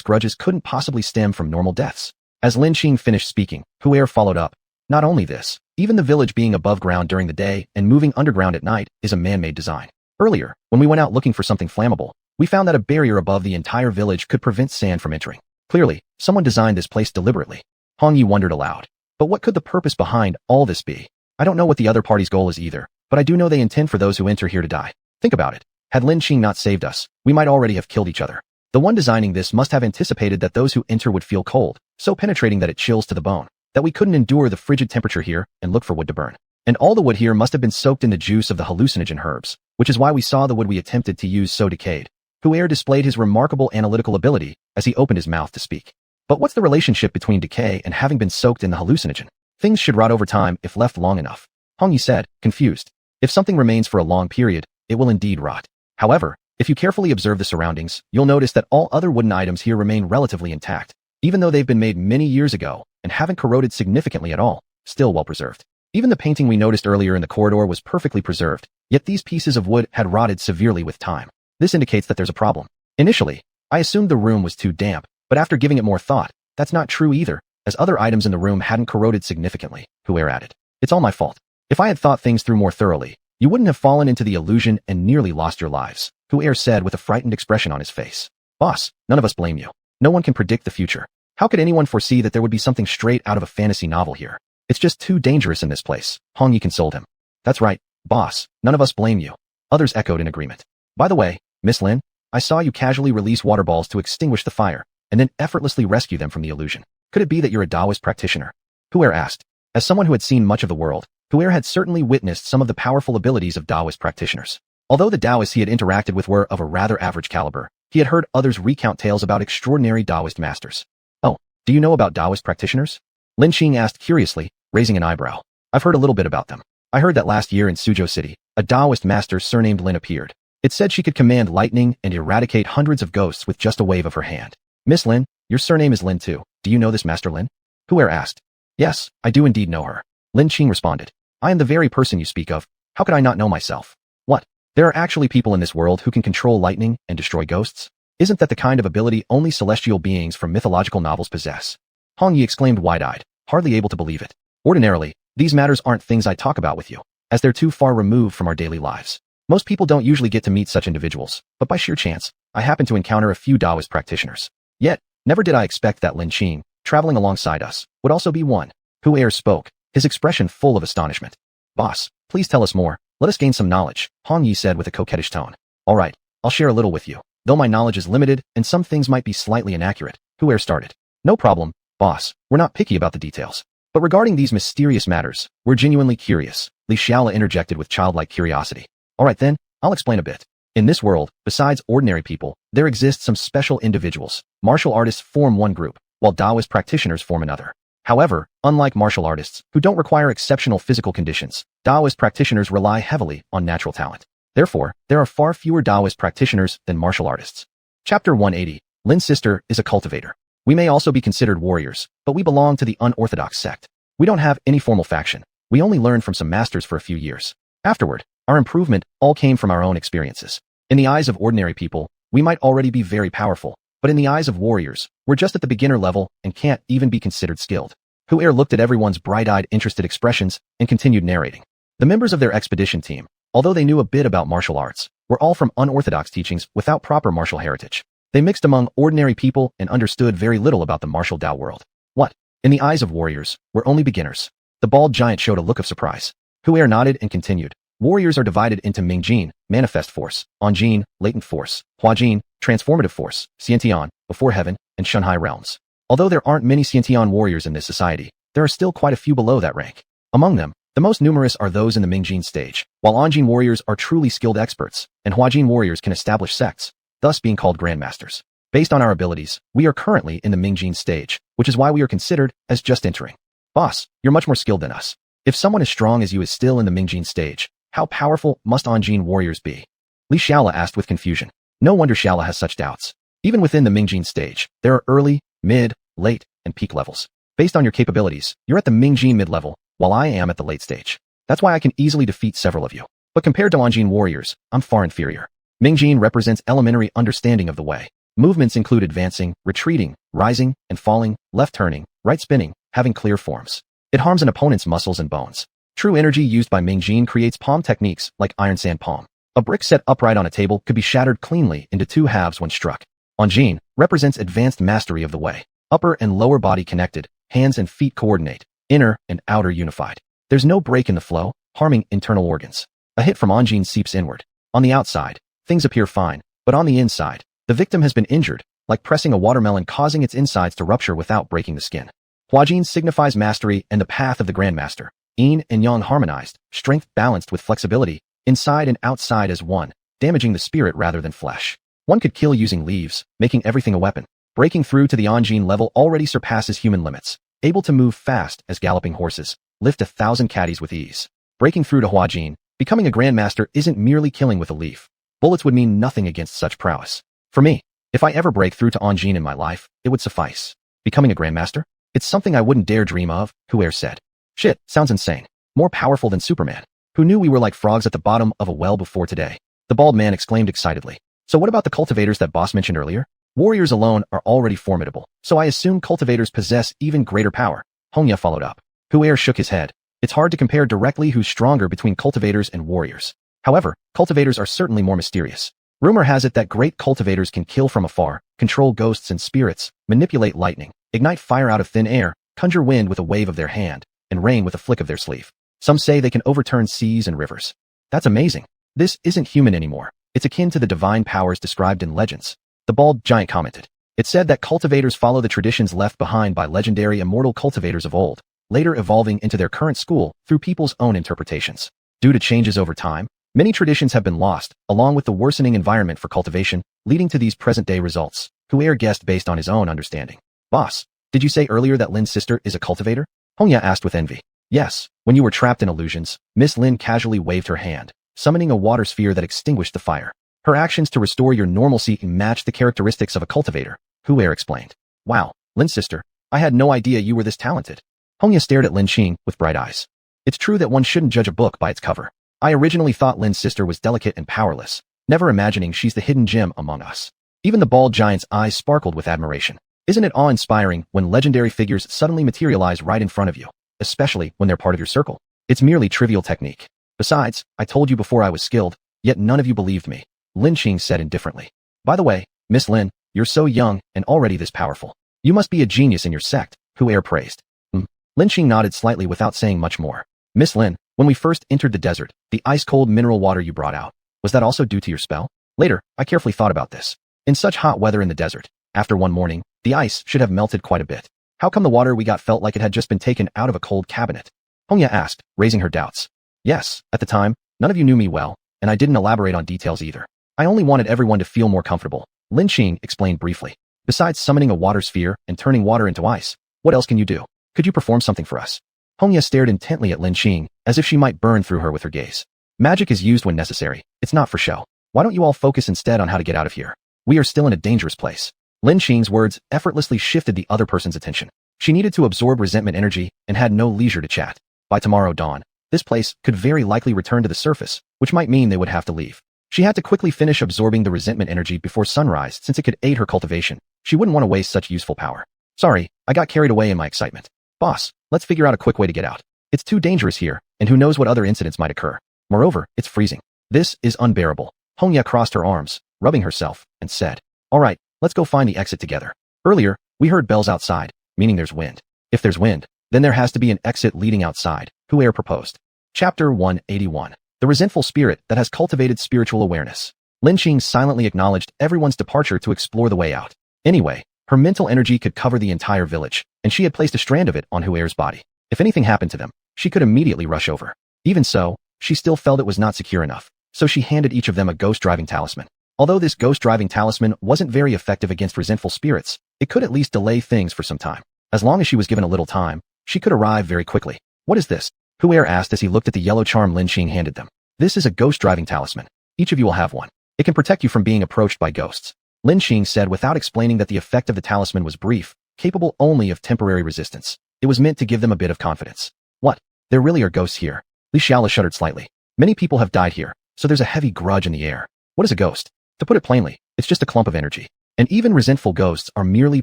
grudges couldn't possibly stem from normal deaths. As Lin Qing finished speaking, Heir followed up. Not only this, even the village being above ground during the day and moving underground at night is a man-made design. Earlier, when we went out looking for something flammable, we found that a barrier above the entire village could prevent sand from entering. Clearly, someone designed this place deliberately. Hong Yi wondered aloud. But what could the purpose behind all this be? I don't know what the other party's goal is either, but I do know they intend for those who enter here to die. Think about it. Had Lin Qing not saved us, we might already have killed each other. The one designing this must have anticipated that those who enter would feel cold, so penetrating that it chills to the bone, that we couldn't endure the frigid temperature here and look for wood to burn. And all the wood here must have been soaked in the juice of the hallucinogen herbs, which is why we saw the wood we attempted to use so decayed. Heir displayed his remarkable analytical ability as he opened his mouth to speak. But what's the relationship between decay and having been soaked in the hallucinogen? Things should rot over time if left long enough. Hong Yi said, confused. If something remains for a long period, it will indeed rot. However, if you carefully observe the surroundings, you'll notice that all other wooden items here remain relatively intact, even though they've been made many years ago and haven't corroded significantly at all, still well preserved. Even the painting we noticed earlier in the corridor was perfectly preserved, yet these pieces of wood had rotted severely with time. This indicates that there's a problem. Initially, I assumed the room was too damp, but after giving it more thought, that's not true either, as other items in the room hadn't corroded significantly, Heir added. It's all my fault. If I had thought things through more thoroughly, you wouldn't have fallen into the illusion and nearly lost your lives, Heir said with a frightened expression on his face. Boss, none of us blame you. No one can predict the future. How could anyone foresee that there would be something straight out of a fantasy novel here? It's just too dangerous in this place, Hong Yi consoled him. That's right, boss, none of us blame you. Others echoed in agreement. By the way, Miss Lin, I saw you casually release water balls to extinguish the fire, and then effortlessly rescue them from the illusion. Could it be that you're a Taoist practitioner? Heir asked. As someone who had seen much of the world, Heir had certainly witnessed some of the powerful abilities of Taoist practitioners. Although the Taoists he had interacted with were of a rather average caliber, he had heard others recount tales about extraordinary Taoist masters. Oh, do you know about Taoist practitioners? Lin Qing asked curiously, raising an eyebrow. I've heard a little bit about them. I heard that last year in Suzhou City, a Taoist master surnamed Lin appeared. It said she could command lightning and eradicate hundreds of ghosts with just a wave of her hand. Miss Lin, your surname is Lin too. Do you know this Master Lin? Hu'er asked. Yes, I do indeed know her. Lin Qing responded. I am the very person you speak of. How could I not know myself? What? There are actually people in this world who can control lightning and destroy ghosts? Isn't that the kind of ability only celestial beings from mythological novels possess? Hong Yi exclaimed wide-eyed, hardly able to believe it. Ordinarily, these matters aren't things I talk about with you, as they're too far removed from our daily lives. Most people don't usually get to meet such individuals, but by sheer chance, I happen to encounter a few Taoist practitioners. Yet, never did I expect that Lin Qing, traveling alongside us, would also be one. Hu'er spoke, his expression full of astonishment. Boss, please tell us more. Let us gain some knowledge, Hong Yi said with a coquettish tone. All right, I'll share a little with you. Though my knowledge is limited and some things might be slightly inaccurate, Hu'er started. No problem, boss, we're not picky about the details. But regarding these mysterious matters, we're genuinely curious, Li Xiaola interjected with childlike curiosity. All right then, I'll explain a bit. In this world, besides ordinary people, there exist some special individuals. Martial artists form one group, while Taoist practitioners form another. However, unlike martial artists, who don't require exceptional physical conditions, Taoist practitioners rely heavily on natural talent. Therefore, there are far fewer Taoist practitioners than martial artists. Chapter 180. Lin's sister is a cultivator. We may also be considered warriors, but we belong to the unorthodox sect. We don't have any formal faction. We only learned from some masters for a few years. Afterward, our improvement all came from our own experiences. In the eyes of ordinary people, we might already be very powerful, but in the eyes of warriors, we're just at the beginner level and can't even be considered skilled. Hu'er looked at everyone's bright-eyed, interested expressions and continued narrating. The members of their expedition team, although they knew a bit about martial arts, were all from unorthodox teachings without proper martial heritage. They mixed among ordinary people and understood very little about the martial Tao world. What? In the eyes of warriors, we're only beginners. The bald giant showed a look of surprise. Hu'er nodded and continued. Warriors are divided into Mingjin, manifest force, Anjin, latent force, Huajin, transformative force, Xiantian, before heaven, and Shunhai realms. Although there aren't many Xiantian warriors in this society, there are still quite a few below that rank. Among them, the most numerous are those in the Mingjin stage, while Anjin warriors are truly skilled experts, and Huajin warriors can establish sects, thus being called grandmasters. Based on our abilities, we are currently in the Mingjin stage, which is why we are considered as just entering. Boss, you're much more skilled than us. If someone as strong as you is still in the Mingjin stage, how powerful must Anjin warriors be? Li Xiaola asked with confusion. No wonder Xiaola has such doubts. Even within the Mingjin stage, there are early, mid, late, and peak levels. Based on your capabilities, you're at the Mingjin mid-level, while I am at the late stage. That's why I can easily defeat several of you. But compared to Anjin warriors, I'm far inferior. Mingjin represents elementary understanding of the way. Movements include advancing, retreating, rising, and falling, left turning, right spinning, having clear forms. It harms an opponent's muscles and bones. True energy used by Mingjin creates palm techniques like iron sand palm. A brick set upright on a table could be shattered cleanly into two halves when struck. Anjin represents advanced mastery of the way. Upper and lower body connected, hands and feet coordinate, inner and outer unified. There's no break in the flow, harming internal organs. A hit from Anjin seeps inward. On the outside, things appear fine, but on the inside, the victim has been injured, like pressing a watermelon causing its insides to rupture without breaking the skin. Huajin signifies mastery and the path of the grandmaster. Yin and yang harmonized, strength balanced with flexibility, inside and outside as one, damaging the spirit rather than flesh. One could kill using leaves, making everything a weapon. Breaking through to the Anjin level already surpasses human limits. Able to move fast as galloping horses, lift 1,000 caddies with ease. Breaking through to Huajin, becoming a grandmaster isn't merely killing with a leaf. Bullets would mean nothing against such prowess. For me, if I ever break through to Anjin in my life, it would suffice. Becoming a grandmaster? It's something I wouldn't dare dream of, Hu'er said. Shit, sounds insane. More powerful than Superman. Who knew we were like frogs at the bottom of a well before today? The bald man exclaimed excitedly. So what about the cultivators that boss mentioned earlier? Warriors alone are already formidable, so I assume cultivators possess even greater power. Hongya followed up. Hu'er shook his head. It's hard to compare directly who's stronger between cultivators and warriors. However, cultivators are certainly more mysterious. Rumor has it that great cultivators can kill from afar, control ghosts and spirits, manipulate lightning, ignite fire out of thin air, conjure wind with a wave of their hand, and rain with a flick of their sleeve. Some say they can overturn seas and rivers. That's amazing. This isn't human anymore. It's akin to the divine powers described in legends. The bald giant commented. It said that cultivators follow the traditions left behind by legendary immortal cultivators of old, later evolving into their current school through people's own interpretations. Due to changes over time, many traditions have been lost, along with the worsening environment for cultivation, leading to these present-day results. Hu'er guessed based on his own understanding. Boss, did you say earlier that Lin's sister is a cultivator? Hongya asked with envy. Yes, when you were trapped in illusions, Miss Lin casually waved her hand, summoning a water sphere that extinguished the fire. Her actions to restore your normalcy matched the characteristics of a cultivator, Heir explained. Wow, Lin's sister, I had no idea you were this talented. Hongya stared at Lin Qing with bright eyes. It's true that one shouldn't judge a book by its cover. I originally thought Lin's sister was delicate and powerless, never imagining she's the hidden gem among us. Even the bald giant's eyes sparkled with admiration. Isn't it awe-inspiring when legendary figures suddenly materialize right in front of you, especially when they're part of your circle? It's merely trivial technique. Besides, I told you before I was skilled, yet none of you believed me, Lin Qing said indifferently. By the way, Miss Lin, you're so young and already this powerful. You must be a genius in your sect, Heir praised. Lin Qing nodded slightly without saying much more. Miss Lin, when we first entered the desert, the ice-cold mineral water you brought out, was that also due to your spell? Later, I carefully thought about this. In such hot weather in the desert, after one morning, the ice should have melted quite a bit. How come the water we got felt like it had just been taken out of a cold cabinet? Hongya asked, raising her doubts. Yes, at the time, none of you knew me well, and I didn't elaborate on details either. I only wanted everyone to feel more comfortable, Lin Qing explained briefly. Besides summoning a water sphere and turning water into ice, what else can you do? Could you perform something for us? Hongya stared intently at Lin Qing, as if she might burn through her with her gaze. Magic is used when necessary, it's not for show. Why don't you all focus instead on how to get out of here? We are still in a dangerous place. Lin Qing's words effortlessly shifted the other person's attention. She needed to absorb resentment energy and had no leisure to chat. By tomorrow dawn, this place could very likely return to the surface, which might mean they would have to leave. She had to quickly finish absorbing the resentment energy before sunrise since it could aid her cultivation. She wouldn't want to waste such useful power. Sorry, I got carried away in my excitement. Boss, let's figure out a quick way to get out. It's too dangerous here, and who knows what other incidents might occur. Moreover, it's freezing. This is unbearable. Hongya crossed her arms, rubbing herself, and said, all right, let's go find the exit together. Earlier, we heard bells outside, meaning there's wind. If there's wind, then there has to be an exit leading outside, Heir proposed. Chapter 181. The resentful spirit that has cultivated spiritual awareness. Lin Qing silently acknowledged everyone's departure to explore the way out. Anyway, her mental energy could cover the entire village, and she had placed a strand of it on Heir's body. If anything happened to them, she could immediately rush over. Even so, she still felt it was not secure enough, so she handed each of them a ghost-driving talisman. Although this ghost-driving talisman wasn't very effective against resentful spirits, it could at least delay things for some time. As long as she was given a little time, she could arrive very quickly. What is this? Heir asked as he looked at the yellow charm Lin Qing handed them. This is a ghost-driving talisman. Each of you will have one. It can protect you from being approached by ghosts. Lin Qing said without explaining that the effect of the talisman was brief, capable only of temporary resistance. It was meant to give them a bit of confidence. What? There really are ghosts here? Li Xiaola shuddered slightly. Many people have died here, so there's a heavy grudge in the air. What is a ghost? To put it plainly, it's just a clump of energy. And even resentful ghosts are merely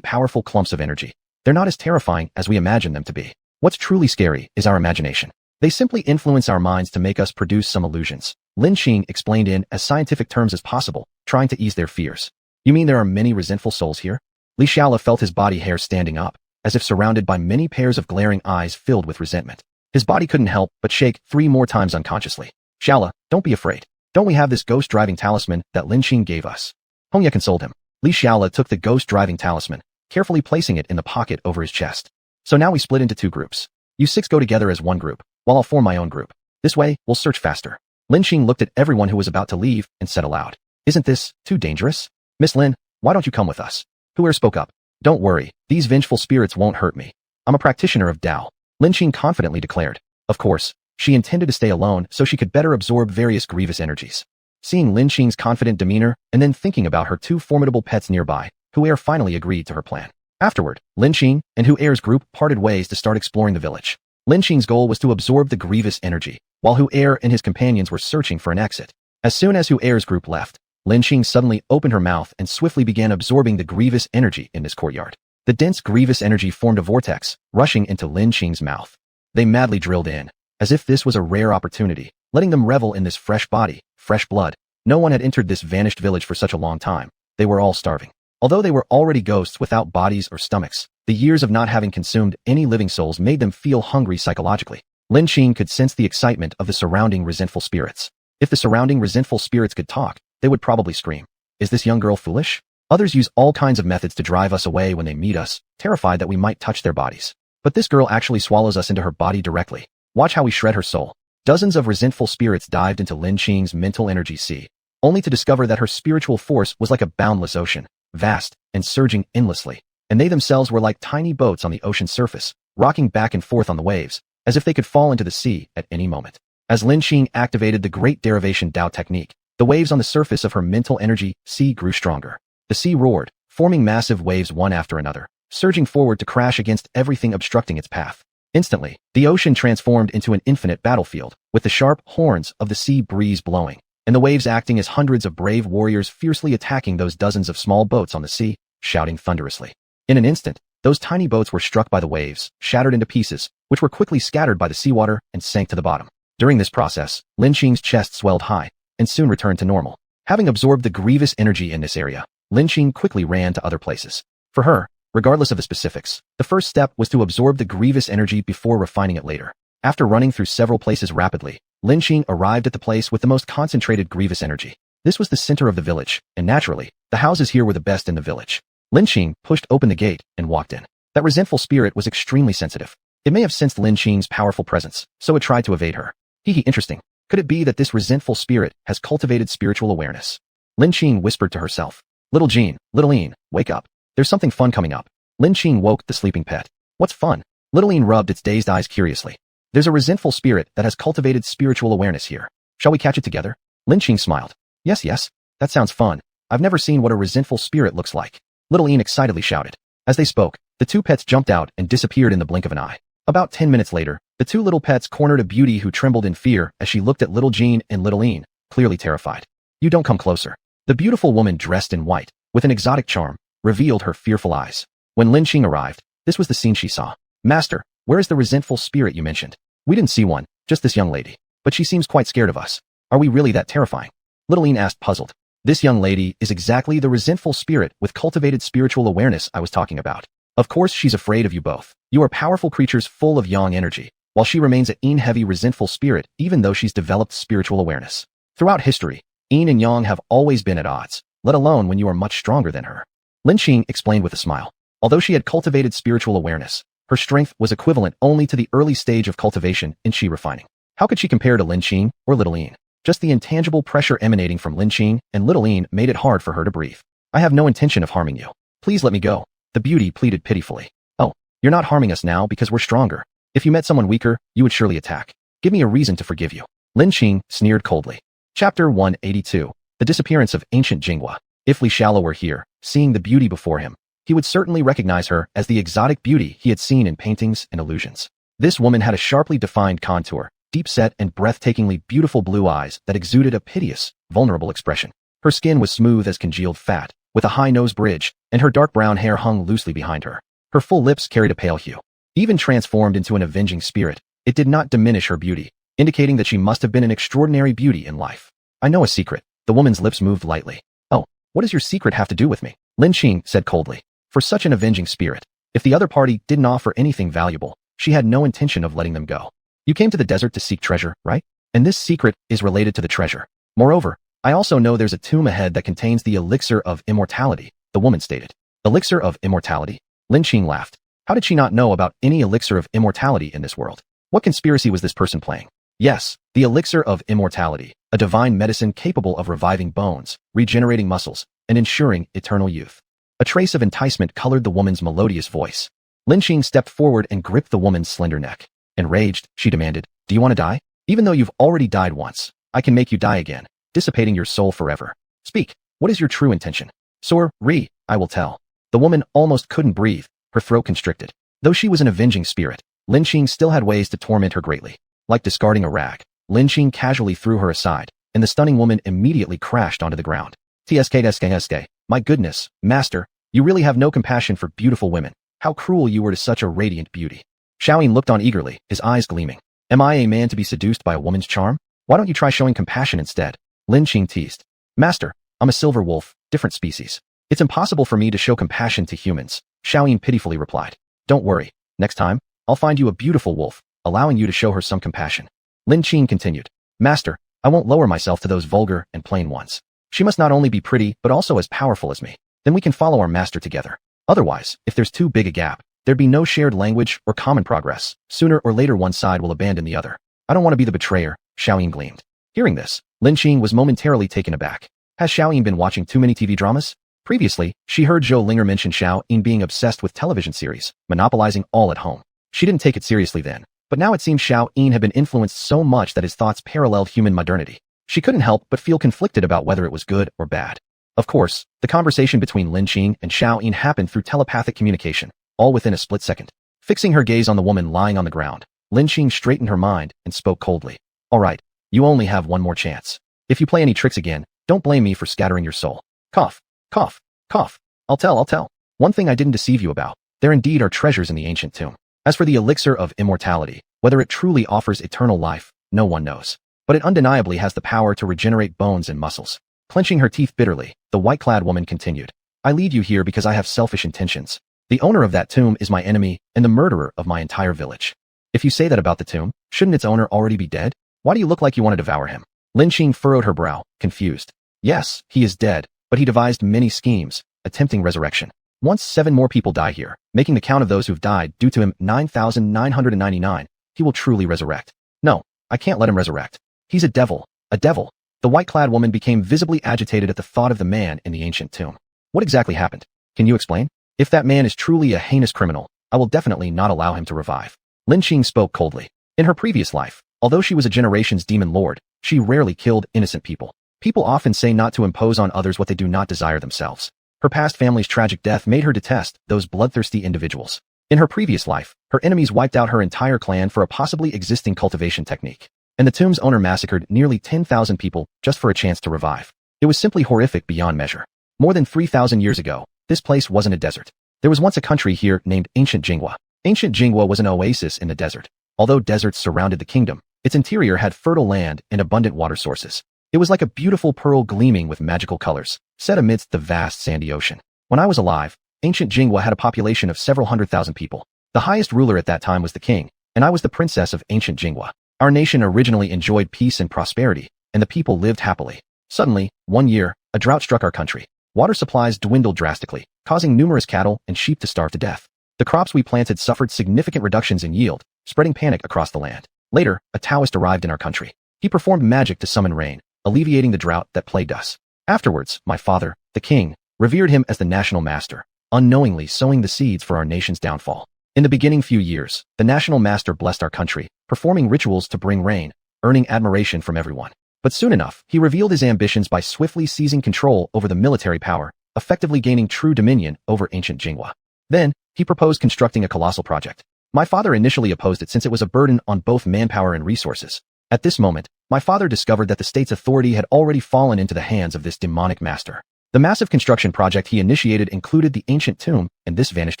powerful clumps of energy. They're not as terrifying as we imagine them to be. What's truly scary is our imagination. They simply influence our minds to make us produce some illusions. Lin Qing explained in as scientific terms as possible, trying to ease their fears. You mean there are many resentful souls here? Li Xiaola felt his body hair standing up, as if surrounded by many pairs of glaring eyes filled with resentment. His body couldn't help but shake 3 more times unconsciously. Xiaola, don't be afraid. Don't we have this ghost-driving talisman that Lin Qing gave us? Hongya consoled him. Li Xiaola took the ghost-driving talisman, carefully placing it in the pocket over his chest. So now we split into 2 groups. You 6 go together as one group, while I'll form my own group. This way, we'll search faster. Lin Qing looked at everyone who was about to leave and said aloud, isn't this too dangerous? Miss Lin, why don't you come with us? Heir spoke up. Don't worry, these vengeful spirits won't hurt me. I'm a practitioner of Dao, Lin Qing confidently declared. Of course, she intended to stay alone so she could better absorb various grievous energies. Seeing Lin Qing's confident demeanor and then thinking about her 2 formidable pets nearby, Heir finally agreed to her plan. Afterward, Lin Qing and Heir's group parted ways to start exploring the village. Lin Qing's goal was to absorb the grievous energy, while Heir and his companions were searching for an exit. As soon as Heir's group left, Lin Qing suddenly opened her mouth and swiftly began absorbing the grievous energy in this courtyard. The dense grievous energy formed a vortex, rushing into Lin Qing's mouth. They madly drilled in, as if this was a rare opportunity, letting them revel in this fresh body, fresh blood. No one had entered this vanished village for such a long time. They were all starving. Although they were already ghosts without bodies or stomachs, the years of not having consumed any living souls made them feel hungry psychologically. Lin Qing could sense the excitement of the surrounding resentful spirits. If the surrounding resentful spirits could talk, they would probably scream. Is this young girl foolish? Others use all kinds of methods to drive us away when they meet us, terrified that we might touch their bodies. But this girl actually swallows us into her body directly. Watch how we shred her soul. Dozens of resentful spirits dived into Lin Qing's mental energy sea, only to discover that her spiritual force was like a boundless ocean, vast and surging endlessly, and they themselves were like tiny boats on the ocean surface, rocking back and forth on the waves, as if they could fall into the sea at any moment. As Lin Qing activated the great derivation Dao technique, the waves on the surface of her mental energy sea grew stronger. The sea roared, forming massive waves one after another, surging forward to crash against everything obstructing its path. Instantly, the ocean transformed into an infinite battlefield, with the sharp horns of the sea breeze blowing, and the waves acting as hundreds of brave warriors fiercely attacking those dozens of small boats on the sea, shouting thunderously. In an instant, those tiny boats were struck by the waves, shattered into pieces, which were quickly scattered by the seawater and sank to the bottom. During this process, Lin Qing's chest swelled high, and soon returned to normal. Having absorbed the grievous energy in this area, Lin Qing quickly ran to other places. For her, regardless of the specifics, the first step was to absorb the grievous energy before refining it later. After running through several places rapidly, Lin Qing arrived at the place with the most concentrated grievous energy. This was the center of the village, and naturally, the houses here were the best in the village. Lin Qing pushed open the gate and walked in. That resentful spirit was extremely sensitive. It may have sensed Lin Qing's powerful presence, so it tried to evade her. Interesting. Could it be that this resentful spirit has cultivated spiritual awareness? Lin Qing whispered to herself. Little Jean, Little Lin, wake up. There's something fun coming up. Lin Qing woke the sleeping pet. What's fun? Little Lin rubbed its dazed eyes curiously. There's a resentful spirit that has cultivated spiritual awareness here. Shall we catch it together? Lin Qing smiled. Yes, that sounds fun. I've never seen what a resentful spirit looks like. Little Lin excitedly shouted. As they spoke, the two pets jumped out and disappeared in the blink of an eye. About 10 minutes later, the two little pets cornered a beauty who trembled in fear as she looked at Little Jean and Little Lin, clearly terrified. You don't come closer. The beautiful woman dressed in white, with an exotic charm, revealed her fearful eyes. When Lin Qing arrived, this was the scene she saw. Master, where is the resentful spirit you mentioned? We didn't see one, just this young lady. But she seems quite scared of us. Are we really that terrifying? Little Lin asked, puzzled. This young lady is exactly the resentful spirit with cultivated spiritual awareness I was talking about. Of course she's afraid of you both. You are powerful creatures full of yang energy, while she remains an heavy resentful spirit even though she's developed spiritual awareness. Throughout history, yin and yang have always been at odds, let alone when you are much stronger than her. Lin Qing explained with a smile. Although she had cultivated spiritual awareness, her strength was equivalent only to the early stage of cultivation in chi refining. How could she compare to Lin Qing or Little Lin? Just the intangible pressure emanating from Lin Qing and Little Lin made it hard for her to breathe. I have no intention of harming you. Please let me go. The beauty pleaded pitifully. Oh, you're not harming us now because we're stronger. If you met someone weaker, you would surely attack. Give me a reason to forgive you. Lin Qing sneered coldly. Chapter 182. The Disappearance of Ancient Jinghua. If Li Xiaolo were here, seeing the beauty before him, he would certainly recognize her as the exotic beauty he had seen in paintings and illusions. This woman had a sharply defined contour, deep-set and breathtakingly beautiful blue eyes that exuded a piteous, vulnerable expression. Her skin was smooth as congealed fat, with a high nose bridge, and her dark brown hair hung loosely behind her. Her full lips carried a pale hue. Even transformed into an avenging spirit, it did not diminish her beauty, indicating that she must have been an extraordinary beauty in life. I know a secret. The woman's lips moved lightly. Oh, what does your secret have to do with me? Lin Qing said coldly. For such an avenging spirit, if the other party didn't offer anything valuable, she had no intention of letting them go. You came to the desert to seek treasure, right? And this secret is related to the treasure. Moreover, I also know there's a tomb ahead that contains the elixir of immortality, the woman stated. Elixir of immortality? Lin Qing laughed. How did she not know about any elixir of immortality in this world? What conspiracy was this person playing? Yes, the elixir of immortality, a divine medicine capable of reviving bones, regenerating muscles, and ensuring eternal youth. A trace of enticement colored the woman's melodious voice. Lin Qing stepped forward and gripped the woman's slender neck. Enraged, she demanded, do you want to die? Even though you've already died once, I can make you die again, dissipating your soul forever. Speak, what is your true intention? I will tell. The woman almost couldn't breathe, her throat constricted. Though she was an avenging spirit, Lin Qing still had ways to torment her greatly. Like discarding a rag, Lin Qing casually threw her aside, and the stunning woman immediately crashed onto the ground. Tsk, my goodness, master, you really have no compassion for beautiful women. How cruel you were to such a radiant beauty. Xiaoyin looked on eagerly, his eyes gleaming. Am I a man to be seduced by a woman's charm? Why don't you try showing compassion instead? Lin Qing teased. Master, I'm a silver wolf, different species. It's impossible for me to show compassion to humans, Xiaoyin pitifully replied. Don't worry, next time, I'll find you a beautiful wolf, allowing you to show her some compassion. Lin Qing continued. Master, I won't lower myself to those vulgar and plain ones. She must not only be pretty but also as powerful as me. Then we can follow our master together. Otherwise, if there's too big a gap, there'd be no shared language or common progress. Sooner or later one side will abandon the other. I don't want to be the betrayer, Xiaoyin gleamed. Hearing this, Lin Qing was momentarily taken aback. Has Xiaoyin been watching too many TV dramas? Previously, she heard Zhou Linger mention Xiaoyin being obsessed with television series, monopolizing all at home. She didn't take it seriously then, But now it seemed Xiao Yin had been influenced so much that his thoughts paralleled human modernity. She couldn't help but feel conflicted about whether it was good or bad. Of course, the conversation between Lin Qing and Xiao Yin happened through telepathic communication, all within a split second. Fixing her gaze on the woman lying on the ground, Lin Qing straightened her mind and spoke coldly. All right, you only have one more chance. If you play any tricks again, don't blame me for scattering your soul. Cough, cough, cough. I'll tell. One thing I didn't deceive you about. There indeed are treasures in the ancient tomb. As for the elixir of immortality, whether it truly offers eternal life, no one knows. But it undeniably has the power to regenerate bones and muscles. Clenching her teeth bitterly, the white-clad woman continued. I lead you here because I have selfish intentions. The owner of that tomb is my enemy and the murderer of my entire village. If you say that about the tomb, shouldn't its owner already be dead? Why do you look like you want to devour him? Lin Qing furrowed her brow, confused. Yes, he is dead, but he devised many schemes, attempting resurrection. Once 7 more people die here, making the count of those who've died due to him 9,999, he will truly resurrect. No, I can't let him resurrect. He's a devil, a devil. The white-clad woman became visibly agitated at the thought of the man in the ancient tomb. What exactly happened? Can you explain? If that man is truly a heinous criminal, I will definitely not allow him to revive. Lin Qing spoke coldly. In her previous life, although she was a generation's demon lord, she rarely killed innocent people. People often say not to impose on others what they do not desire themselves. Her past family's tragic death made her detest those bloodthirsty individuals. In her previous life, her enemies wiped out her entire clan for a possibly existing cultivation technique. And the tomb's owner massacred nearly 10,000 people just for a chance to revive. It was simply horrific beyond measure. More than 3,000 years ago, this place wasn't a desert. There was once a country here named Ancient Jingwa. Ancient Jingwa was an oasis in the desert. Although deserts surrounded the kingdom, its interior had fertile land and abundant water sources. It was like a beautiful pearl gleaming with magical colors, set amidst the vast sandy ocean. When I was alive, Ancient Jingwa had a population of several 100,000 people. The highest ruler at that time was the king, and I was the princess of Ancient Jingwa. Our nation originally enjoyed peace and prosperity, and the people lived happily. Suddenly, one year, a drought struck our country. Water supplies dwindled drastically, causing numerous cattle and sheep to starve to death. The crops we planted suffered significant reductions in yield, spreading panic across the land. Later, a Taoist arrived in our country. He performed magic to summon rain, alleviating the drought that plagued us. Afterwards, my father, the king, revered him as the national master, unknowingly sowing the seeds for our nation's downfall. In the beginning few years, the national master blessed our country, performing rituals to bring rain, earning admiration from everyone. But soon enough, he revealed his ambitions by swiftly seizing control over the military power, effectively gaining true dominion over Ancient Jingwa. Then, he proposed constructing a colossal project. My father initially opposed it since it was a burden on both manpower and resources. At this moment, my father discovered that the state's authority had already fallen into the hands of this demonic master. The massive construction project he initiated included the ancient tomb and this vanished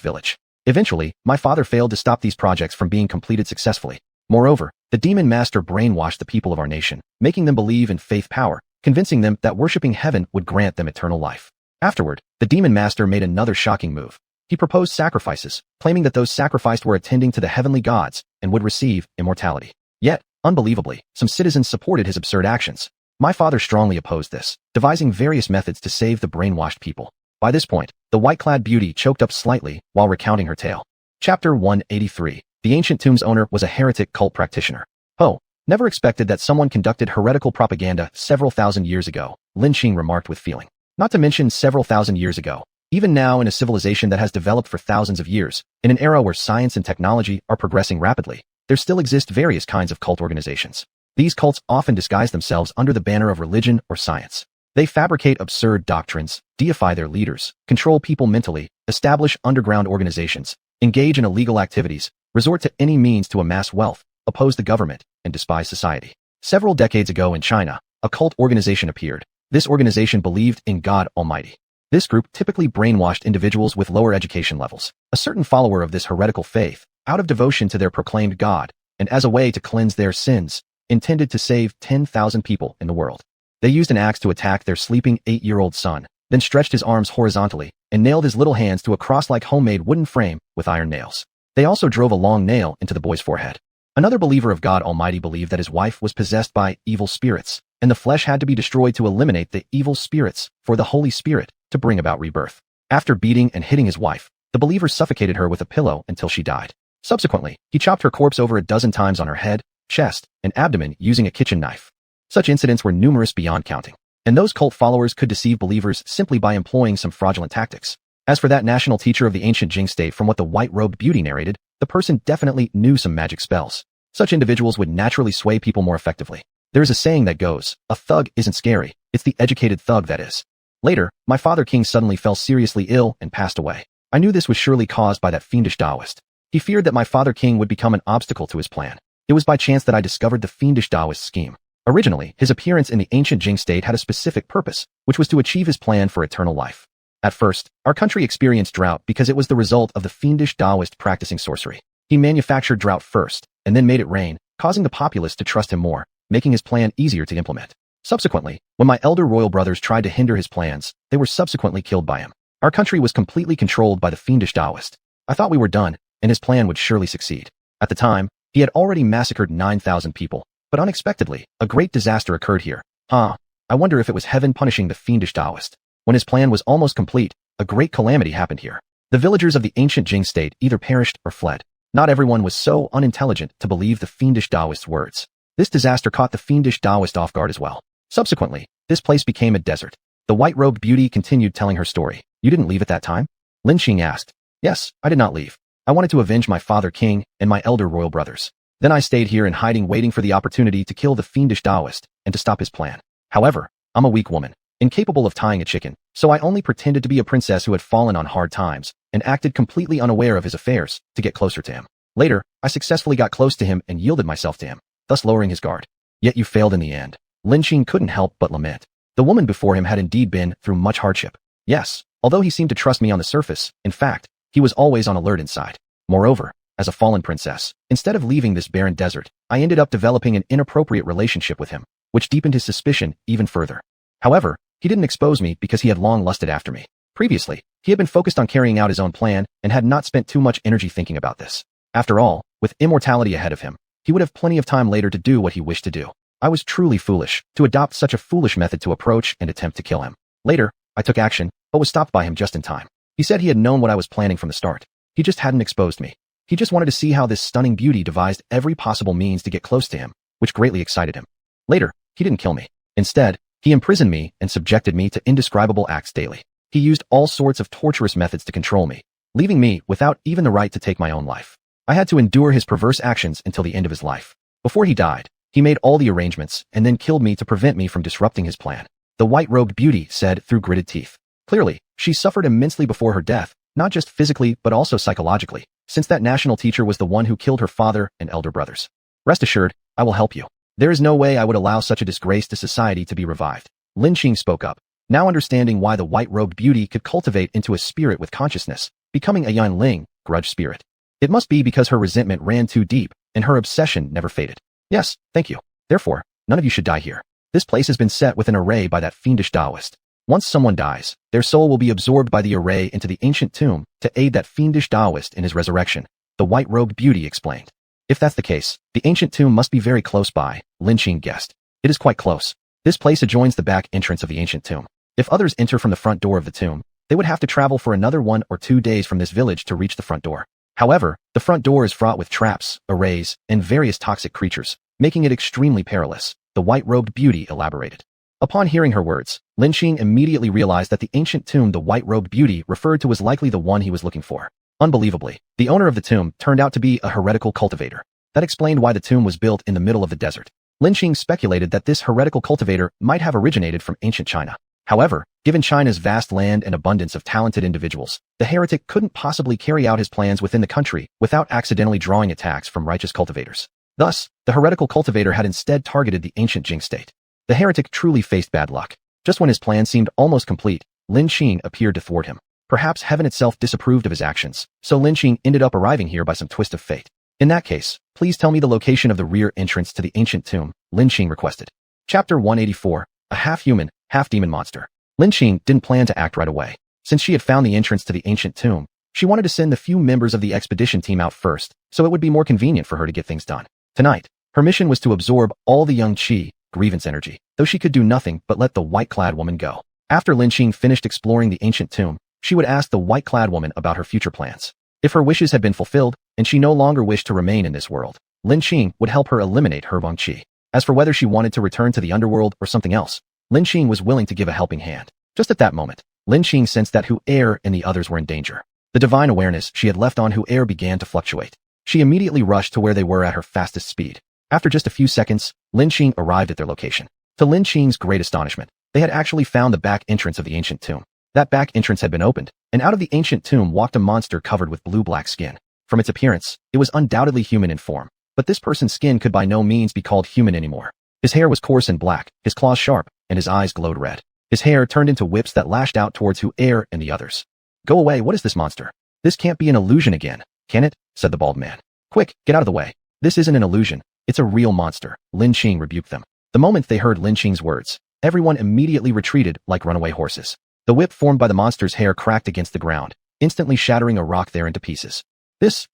village. Eventually, my father failed to stop these projects from being completed successfully. Moreover, the demon master brainwashed the people of our nation, making them believe in faith power, convincing them that worshipping heaven would grant them eternal life. Afterward, the demon master made another shocking move. He proposed sacrifices, claiming that those sacrificed were attending to the heavenly gods and would receive immortality. Yet, unbelievably, some citizens supported his absurd actions. My father strongly opposed this, devising various methods to save the brainwashed people. By this point, the white-clad beauty choked up slightly while recounting her tale. Chapter 183. The ancient tomb's owner was a heretic cult practitioner. Oh, never expected that someone conducted heretical propaganda several thousand years ago, Lin Qing remarked with feeling. Not to mention several thousand years ago. Even now in a civilization that has developed for thousands of years, in an era where science and technology are progressing rapidly, there still exist various kinds of cult organizations. These cults often disguise themselves under the banner of religion or science. They fabricate absurd doctrines, deify their leaders, control people mentally, establish underground organizations, engage in illegal activities, resort to any means to amass wealth, oppose the government, and despise society. Several decades ago in China, a cult organization appeared. This organization believed in God Almighty. This group typically brainwashed individuals with lower education levels. A certain follower of this heretical faith, out of devotion to their proclaimed God, and as a way to cleanse their sins, intended to save 10,000 people in the world. They used an axe to attack their sleeping 8-year-old son, then stretched his arms horizontally and nailed his little hands to a cross-like homemade wooden frame with iron nails. They also drove a long nail into the boy's forehead. Another believer of God Almighty believed that his wife was possessed by evil spirits, and the flesh had to be destroyed to eliminate the evil spirits for the Holy Spirit to bring about rebirth. After beating and hitting his wife, the believer suffocated her with a pillow until she died. Subsequently, he chopped her corpse over a dozen times on her head, chest, and abdomen using a kitchen knife. Such incidents were numerous beyond counting, and those cult followers could deceive believers simply by employing some fraudulent tactics. As for that national teacher of the ancient Jing state, from what the white-robed beauty narrated, the person definitely knew some magic spells. Such individuals would naturally sway people more effectively. There is a saying that goes, a thug isn't scary, it's the educated thug that is. Later, my father king suddenly fell seriously ill and passed away. I knew this was surely caused by that fiendish Taoist. He feared that my father king would become an obstacle to his plan. It was by chance that I discovered the fiendish Taoist scheme. Originally, his appearance in the ancient Jing state had a specific purpose, which was to achieve his plan for eternal life. At first, our country experienced drought because it was the result of the fiendish Taoist practicing sorcery. He manufactured drought first, and then made it rain, causing the populace to trust him more, making his plan easier to implement. Subsequently, when my elder royal brothers tried to hinder his plans, they were subsequently killed by him. Our country was completely controlled by the fiendish Taoist. I thought we were done, and his plan would surely succeed. At the time, he had already massacred 9,000 people, but unexpectedly, a great disaster occurred here. I wonder if it was heaven punishing the fiendish Taoist. When his plan was almost complete, a great calamity happened here. The villagers of the ancient Jing state either perished or fled. Not everyone was so unintelligent to believe the fiendish Taoist's words. This disaster caught the fiendish Taoist off guard as well. Subsequently, this place became a desert. The white-robed beauty continued telling her story. You didn't leave at that time? Lin asked. Yes, I did not leave. I wanted to avenge my father king and my elder royal brothers. Then I stayed here in hiding waiting for the opportunity to kill the fiendish Taoist and to stop his plan. However, I'm a weak woman, incapable of tying a chicken, so I only pretended to be a princess who had fallen on hard times and acted completely unaware of his affairs to get closer to him. Later, I successfully got close to him and yielded myself to him, thus lowering his guard. Yet you failed in the end. Lin couldn't help but lament. The woman before him had indeed been through much hardship. Yes, although he seemed to trust me on the surface, in fact, he was always on alert inside. Moreover, as a fallen princess, instead of leaving this barren desert, I ended up developing an inappropriate relationship with him, which deepened his suspicion even further. However, he didn't expose me because he had long lusted after me. Previously, he had been focused on carrying out his own plan and had not spent too much energy thinking about this. After all, with immortality ahead of him, he would have plenty of time later to do what he wished to do. I was truly foolish to adopt such a foolish method to approach and attempt to kill him. Later, I took action, but was stopped by him just in time. He said he had known what I was planning from the start. He just hadn't exposed me. He just wanted to see how this stunning beauty devised every possible means to get close to him, which greatly excited him. Later, he didn't kill me. Instead, he imprisoned me and subjected me to indescribable acts daily. He used all sorts of torturous methods to control me, leaving me without even the right to take my own life. I had to endure his perverse actions until the end of his life. Before he died, he made all the arrangements and then killed me to prevent me from disrupting his plan. The white-robed beauty said through gritted teeth. Clearly, she suffered immensely before her death, not just physically but also psychologically, since that national teacher was the one who killed her father and elder brothers. Rest assured, I will help you. There is no way I would allow such a disgrace to society to be revived. Lin spoke up, now understanding why the white-robed beauty could cultivate into a spirit with consciousness, becoming a Yanling, grudge spirit. It must be because her resentment ran too deep, and her obsession never faded. Yes, thank you. Therefore, none of you should die here. This place has been set with an array by that fiendish Taoist. Once someone dies, their soul will be absorbed by the array into the ancient tomb to aid that fiendish Taoist in his resurrection, the white-robed beauty explained. If that's the case, the ancient tomb must be very close by, Lin guessed. It is quite close. This place adjoins the back entrance of the ancient tomb. If others enter from the front door of the tomb, they would have to travel for another 1 or 2 days from this village to reach the front door. However, the front door is fraught with traps, arrays, and various toxic creatures, making it extremely perilous, the white-robed beauty elaborated. Upon hearing her words, Lin immediately realized that the ancient tomb the white-robed beauty referred to was likely the one he was looking for. Unbelievably, the owner of the tomb turned out to be a heretical cultivator. That explained why the tomb was built in the middle of the desert. Lin speculated that this heretical cultivator might have originated from ancient China. However, given China's vast land and abundance of talented individuals, the heretic couldn't possibly carry out his plans within the country without accidentally drawing attacks from righteous cultivators. Thus, the heretical cultivator had instead targeted the ancient Jing state. The heretic truly faced bad luck. Just when his plan seemed almost complete, Lin appeared to thwart him. Perhaps heaven itself disapproved of his actions, so Lin ended up arriving here by some twist of fate. In that case, please tell me the location of the rear entrance to the ancient tomb, Lin requested. Chapter 184, a half-human, half-demon monster. Lin didn't plan to act right away. Since she had found the entrance to the ancient tomb, she wanted to send the few members of the expedition team out first, so it would be more convenient for her to get things done. Tonight, her mission was to absorb all the young Qi, grievance energy, though she could do nothing but let the white-clad woman go. After Lin finished exploring the ancient tomb, she would ask the white-clad woman about her future plans. If her wishes had been fulfilled, and she no longer wished to remain in this world, Lin would help her eliminate her Wang Qi. As for whether she wanted to return to the underworld or something else, Lin was willing to give a helping hand. Just at that moment, Lin sensed that heir and the others were in danger. The divine awareness she had left on heir began to fluctuate. She immediately rushed to where they were at her fastest speed. After just a few seconds, Lin Qing arrived at their location. To Lin Qing's great astonishment, they had actually found the back entrance of the ancient tomb. That back entrance had been opened, and out of the ancient tomb walked a monster covered with blue-black skin. From its appearance, it was undoubtedly human in form, but this person's skin could by no means be called human anymore. His hair was coarse and black, his claws sharp, and his eyes glowed red. His hair turned into whips that lashed out towards heir and the others. Go away, what is this monster? This can't be an illusion again, can it? Said the bald man. Quick, get out of the way. This isn't an illusion, it's a real monster. Lin Qing rebuked them. The moment they heard Lin Qing's words, everyone immediately retreated like runaway horses. The whip formed by the monster's hair cracked against the ground, instantly shattering a rock there into pieces.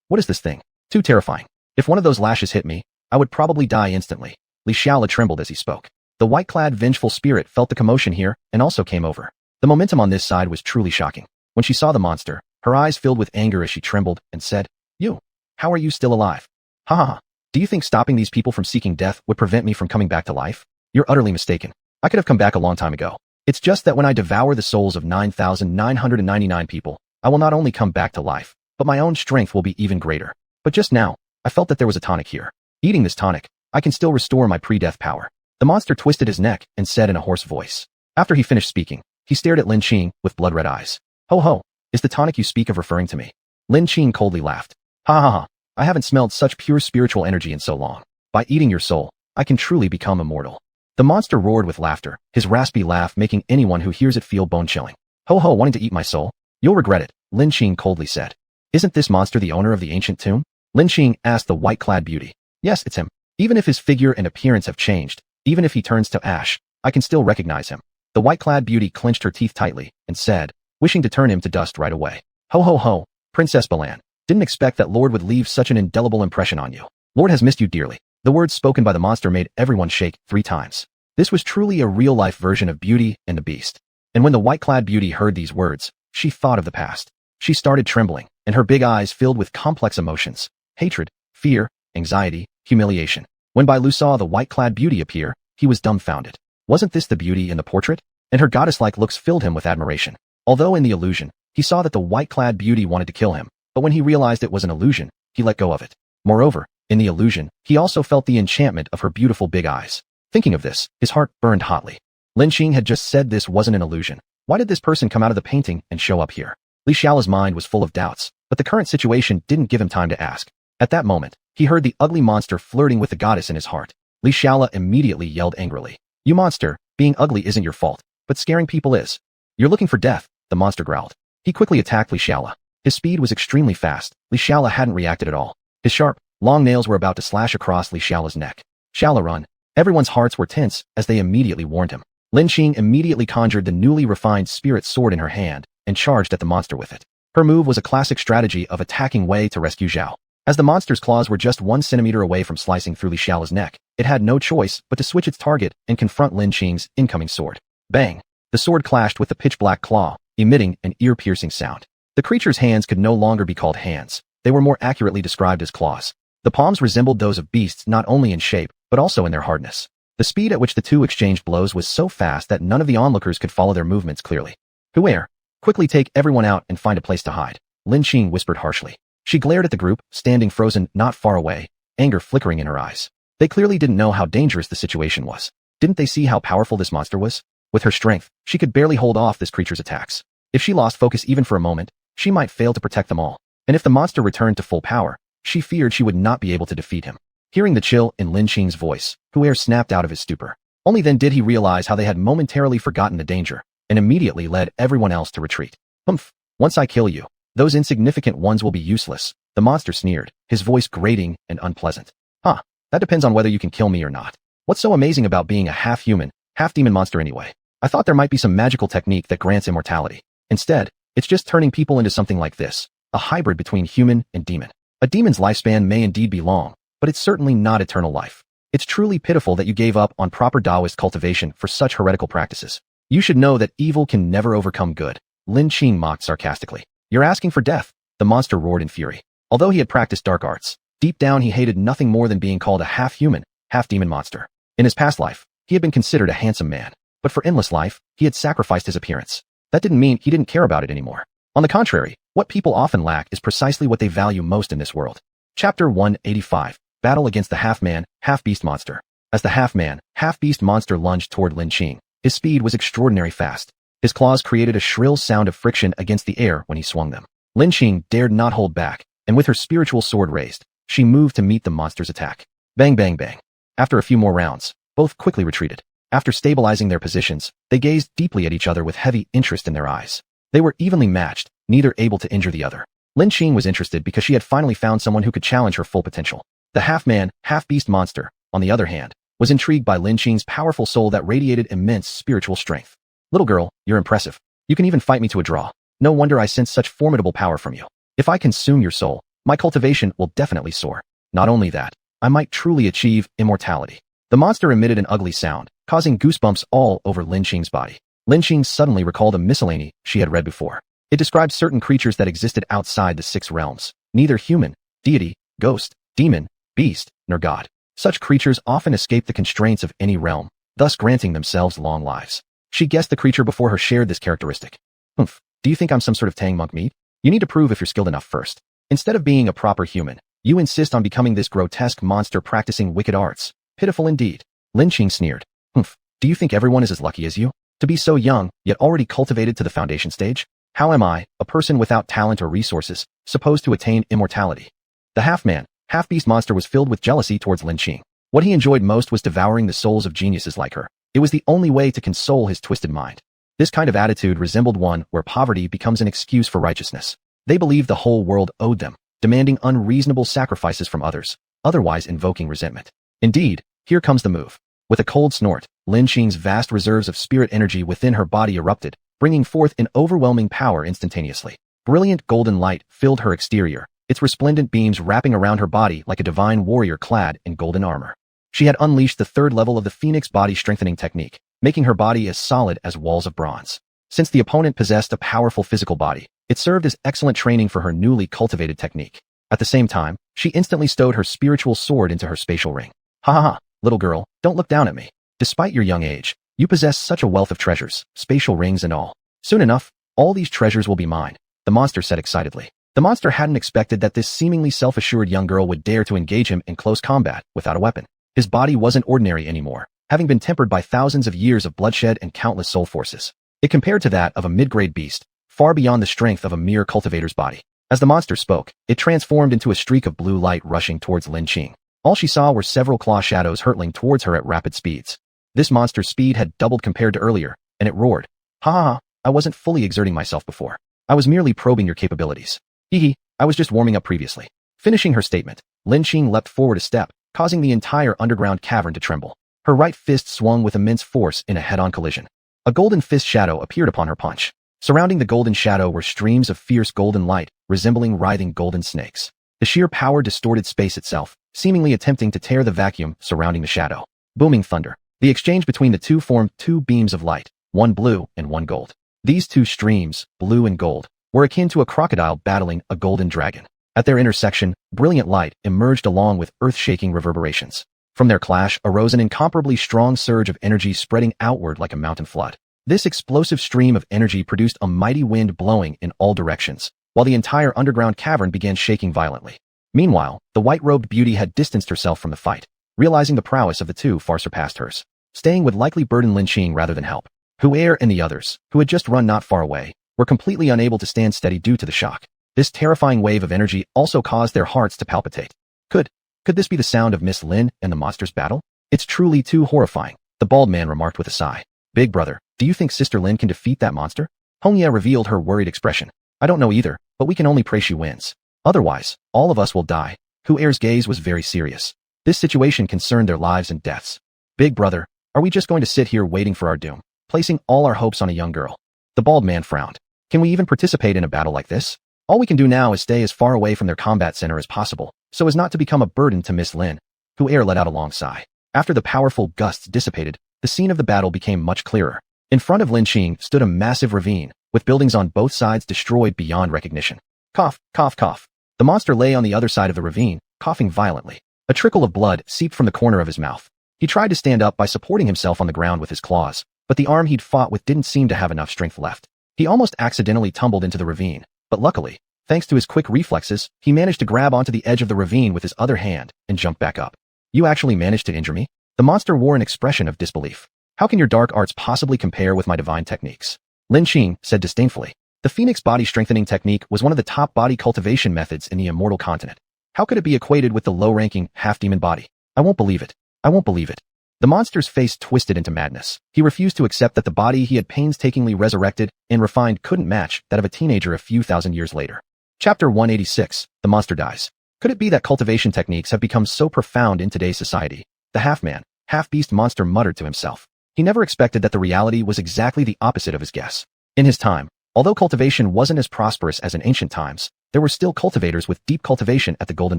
What is this thing? Too terrifying. If one of those lashes hit me, I would probably die instantly. Li Xiaola trembled as he spoke. The white-clad vengeful spirit felt the commotion here and also came over. The momentum on this side was truly shocking. When she saw the monster, her eyes filled with anger as she trembled and said, "You, how are you still alive? Ha ha ha. Do you think stopping these people from seeking death would prevent me from coming back to life? You're utterly mistaken. I could have come back a long time ago. It's just that when I devour the souls of 9,999 people, I will not only come back to life, but my own strength will be even greater. But just now, I felt that there was a tonic here. Eating this tonic, I can still restore my pre-death power." The monster twisted his neck and said in a hoarse voice. After he finished speaking, he stared at Lin Qing with blood-red eyes. Ho ho, is the tonic you speak of referring to me? Lin Qing coldly laughed. Ha ha ha, I haven't smelled such pure spiritual energy in so long. By eating your soul, I can truly become immortal. The monster roared with laughter, his raspy laugh making anyone who hears it feel bone-chilling. Ho ho, wanting to eat my soul? You'll regret it, Lin Qing coldly said. Isn't this monster the owner of the ancient tomb? Lin Qing asked the white-clad beauty. Yes, it's him. Even if his figure and appearance have changed, even if he turns to ash, I can still recognize him. The white-clad beauty clenched her teeth tightly and said, wishing to turn him to dust right away. Ho ho ho, Princess Balan. Didn't expect that Lord would leave such an indelible impression on you. Lord has missed you dearly. The words spoken by the monster made everyone shake 3 times. This was truly a real-life version of Beauty and the Beast. And when the white-clad beauty heard these words, she thought of the past. She started trembling, and her big eyes filled with complex emotions. Hatred, fear, anxiety, humiliation. When Bai Lu saw the white-clad beauty appear, he was dumbfounded. Wasn't this the beauty in the portrait? And her goddess-like looks filled him with admiration. Although in the illusion, he saw that the white-clad beauty wanted to kill him, but when he realized it was an illusion, he let go of it. Moreover, in the illusion, he also felt the enchantment of her beautiful big eyes. Thinking of this, his heart burned hotly. Lin Qing had just said this wasn't an illusion. Why did this person come out of the painting and show up here? Li Xiaola's mind was full of doubts, but the current situation didn't give him time to ask. At that moment, he heard the ugly monster flirting with the goddess in his heart. Li Xiaola immediately yelled angrily. You monster, being ugly isn't your fault, but scaring people is. You're looking for death, the monster growled. He quickly attacked Li Xiaola. His speed was extremely fast. Li Xiaola hadn't reacted at all. His sharp, long nails were about to slash across Li Xiaola's neck. Xiaola, run. Everyone's hearts were tense as they immediately warned him. Lin Qing immediately conjured the newly refined spirit sword in her hand and charged at the monster with it. Her move was a classic strategy of attacking Wei to rescue Zhao. As the monster's claws were just 1 centimeter away from slicing through Li Xiaola's neck, it had no choice but to switch its target and confront Lin Qing's incoming sword. Bang! The sword clashed with the pitch-black claw, emitting an ear-piercing sound. The creature's hands could no longer be called hands. They were more accurately described as claws. The palms resembled those of beasts not only in shape, but also in their hardness. The speed at which the two exchanged blows was so fast that none of the onlookers could follow their movements clearly. Heir, quickly take everyone out and find a place to hide, Lin Qing whispered harshly. She glared at the group, standing frozen not far away, anger flickering in her eyes. They clearly didn't know how dangerous the situation was. Didn't they see how powerful this monster was? With her strength, she could barely hold off this creature's attacks. If she lost focus even for a moment, she might fail to protect them all. And if the monster returned to full power, she feared she would not be able to defeat him. Hearing the chill in Lin Qing's voice, Heir snapped out of his stupor. Only then did he realize how they had momentarily forgotten the danger, and immediately led everyone else to retreat. Humph! Once I kill you, those insignificant ones will be useless, the monster sneered, his voice grating and unpleasant. Huh, that depends on whether you can kill me or not. What's so amazing about being a half-human, half-demon monster anyway? I thought there might be some magical technique that grants immortality. Instead, it's just turning people into something like this, a hybrid between human and demon. A demon's lifespan may indeed be long, but it's certainly not eternal life. It's truly pitiful that you gave up on proper Taoist cultivation for such heretical practices. You should know that evil can never overcome good, Lin Qing mocked sarcastically. You're asking for death, the monster roared in fury. Although he had practiced dark arts, deep down he hated nothing more than being called a half-human, half-demon monster. In his past life, he had been considered a handsome man, but for endless life, he had sacrificed his appearance. That didn't mean he didn't care about it anymore. On the contrary, what people often lack is precisely what they value most in this world. Chapter 185. Battle against the half-man, half-beast monster. As the half-man, half-beast monster lunged toward Lin Qing, his speed was extraordinarily fast. His claws created a shrill sound of friction against the air when he swung them. Lin Qing dared not hold back, and with her spiritual sword raised, she moved to meet the monster's attack. Bang bang bang. After a few more rounds, both quickly retreated. After stabilizing their positions, they gazed deeply at each other with heavy interest in their eyes. They were evenly matched, neither able to injure the other. Lin Qing was interested because she had finally found someone who could challenge her full potential. The half-man, half-beast monster, on the other hand, was intrigued by Lin Qing's powerful soul that radiated immense spiritual strength. Little girl, you're impressive. You can even fight me to a draw. No wonder I sense such formidable power from you. If I consume your soul, my cultivation will definitely soar. Not only that, I might truly achieve immortality. The monster emitted an ugly sound, causing goosebumps all over Lin Qing's body. Lin Qing suddenly recalled a miscellany she had read before. It described certain creatures that existed outside the 6 realms, neither human, deity, ghost, demon, beast, nor god. Such creatures often escape the constraints of any realm, thus granting themselves long lives. She guessed the creature before her shared this characteristic. Humph, do you think I'm some sort of Tang monk meat? You need to prove if you're skilled enough first. Instead of being a proper human, you insist on becoming this grotesque monster practicing wicked arts. Pitiful indeed. Lin Qing sneered. Humph, do you think everyone is as lucky as you? To be so young, yet already cultivated to the foundation stage? How am I, a person without talent or resources, supposed to attain immortality? The half-man, half-beast monster was filled with jealousy towards Lin Qing. What he enjoyed most was devouring the souls of geniuses like her. It was the only way to console his twisted mind. This kind of attitude resembled one where poverty becomes an excuse for righteousness. They believed the whole world owed them, demanding unreasonable sacrifices from others, otherwise invoking resentment. Indeed, here comes the move. With a cold snort, Lin Qing's vast reserves of spirit energy within her body erupted, bringing forth an overwhelming power instantaneously. Brilliant golden light filled her exterior, its resplendent beams wrapping around her body like a divine warrior clad in golden armor. She had unleashed the 3rd level of the Phoenix body strengthening technique, making her body as solid as walls of bronze. Since the opponent possessed a powerful physical body, it served as excellent training for her newly cultivated technique. At the same time, she instantly stowed her spiritual sword into her spatial ring. Ha ha ha, little girl, don't look down at me. Despite your young age, you possess such a wealth of treasures, spatial rings and all. Soon enough, all these treasures will be mine, the monster said excitedly. The monster hadn't expected that this seemingly self-assured young girl would dare to engage him in close combat without a weapon. His body wasn't ordinary anymore, having been tempered by thousands of years of bloodshed and countless soul forces. It compared to that of a mid-grade beast, far beyond the strength of a mere cultivator's body. As the monster spoke, it transformed into a streak of blue light rushing towards Lin Qing. All she saw were several claw shadows hurtling towards her at rapid speeds. This monster's speed had doubled compared to earlier, and it roared. Ha ha ha, I wasn't fully exerting myself before. I was merely probing your capabilities. Hee, I was just warming up previously. Finishing her statement, Lin Qing leapt forward a step, causing the entire underground cavern to tremble. Her right fist swung with immense force in a head-on collision. A golden fist shadow appeared upon her punch. Surrounding the golden shadow were streams of fierce golden light, resembling writhing golden snakes. The sheer power distorted space itself, seemingly attempting to tear the vacuum surrounding the shadow. Booming thunder. The exchange between the two formed 2 beams of light, one blue and one gold. These 2 streams, blue and gold, were akin to a crocodile battling a golden dragon. At their intersection, brilliant light emerged along with earth-shaking reverberations. From their clash arose an incomparably strong surge of energy spreading outward like a mountain flood. This explosive stream of energy produced a mighty wind blowing in all directions, while the entire underground cavern began shaking violently. Meanwhile, the white-robed beauty had distanced herself from the fight, realizing the prowess of the 2 far surpassed hers. Staying would likely burden Lin Qing rather than help. Heir and the others, who had just run not far away, were completely unable to stand steady due to the shock. This terrifying wave of energy also caused their hearts to palpitate. Could this be the sound of Miss Lin and the monster's battle? It's truly too horrifying, the bald man remarked with a sigh. Big brother, do you think Sister Lin can defeat that monster? Hongya revealed her worried expression. I don't know either, but we can only pray she wins. Otherwise, all of us will die. Heir's gaze was very serious. This situation concerned their lives and deaths. Big brother, are we just going to sit here waiting for our doom, placing all our hopes on a young girl? The bald man frowned. Can we even participate in a battle like this? All we can do now is stay as far away from their combat center as possible, so as not to become a burden to Miss Lin. Heir let out a long sigh. After the powerful gusts dissipated, the scene of the battle became much clearer. In front of Lin Qing stood a massive ravine, with buildings on both sides destroyed beyond recognition. Cough, cough, cough. The monster lay on the other side of the ravine, coughing violently. A trickle of blood seeped from the corner of his mouth. He tried to stand up by supporting himself on the ground with his claws, but the arm he'd fought with didn't seem to have enough strength left. He almost accidentally tumbled into the ravine, but luckily, Thanks to his quick reflexes, he managed to grab onto the edge of the ravine with his other hand and jump back up. You actually managed to injure me? The monster wore an expression of disbelief. How can your dark arts possibly compare with my divine techniques? Lin Qing said disdainfully. The Phoenix body strengthening technique was one of the top body cultivation methods in the immortal continent. How could it be equated with the low-ranking, half-demon body? I won't believe it. I won't believe it. The monster's face twisted into madness. He refused to accept that the body he had painstakingly resurrected and refined couldn't match that of a teenager a few thousand years later. Chapter 186, The Monster Dies. Could it be that cultivation techniques have become so profound in today's society? The half-man, half-beast monster muttered to himself. He never expected that the reality was exactly the opposite of his guess. In his time, although cultivation wasn't as prosperous as in ancient times, there were still cultivators with deep cultivation at the Golden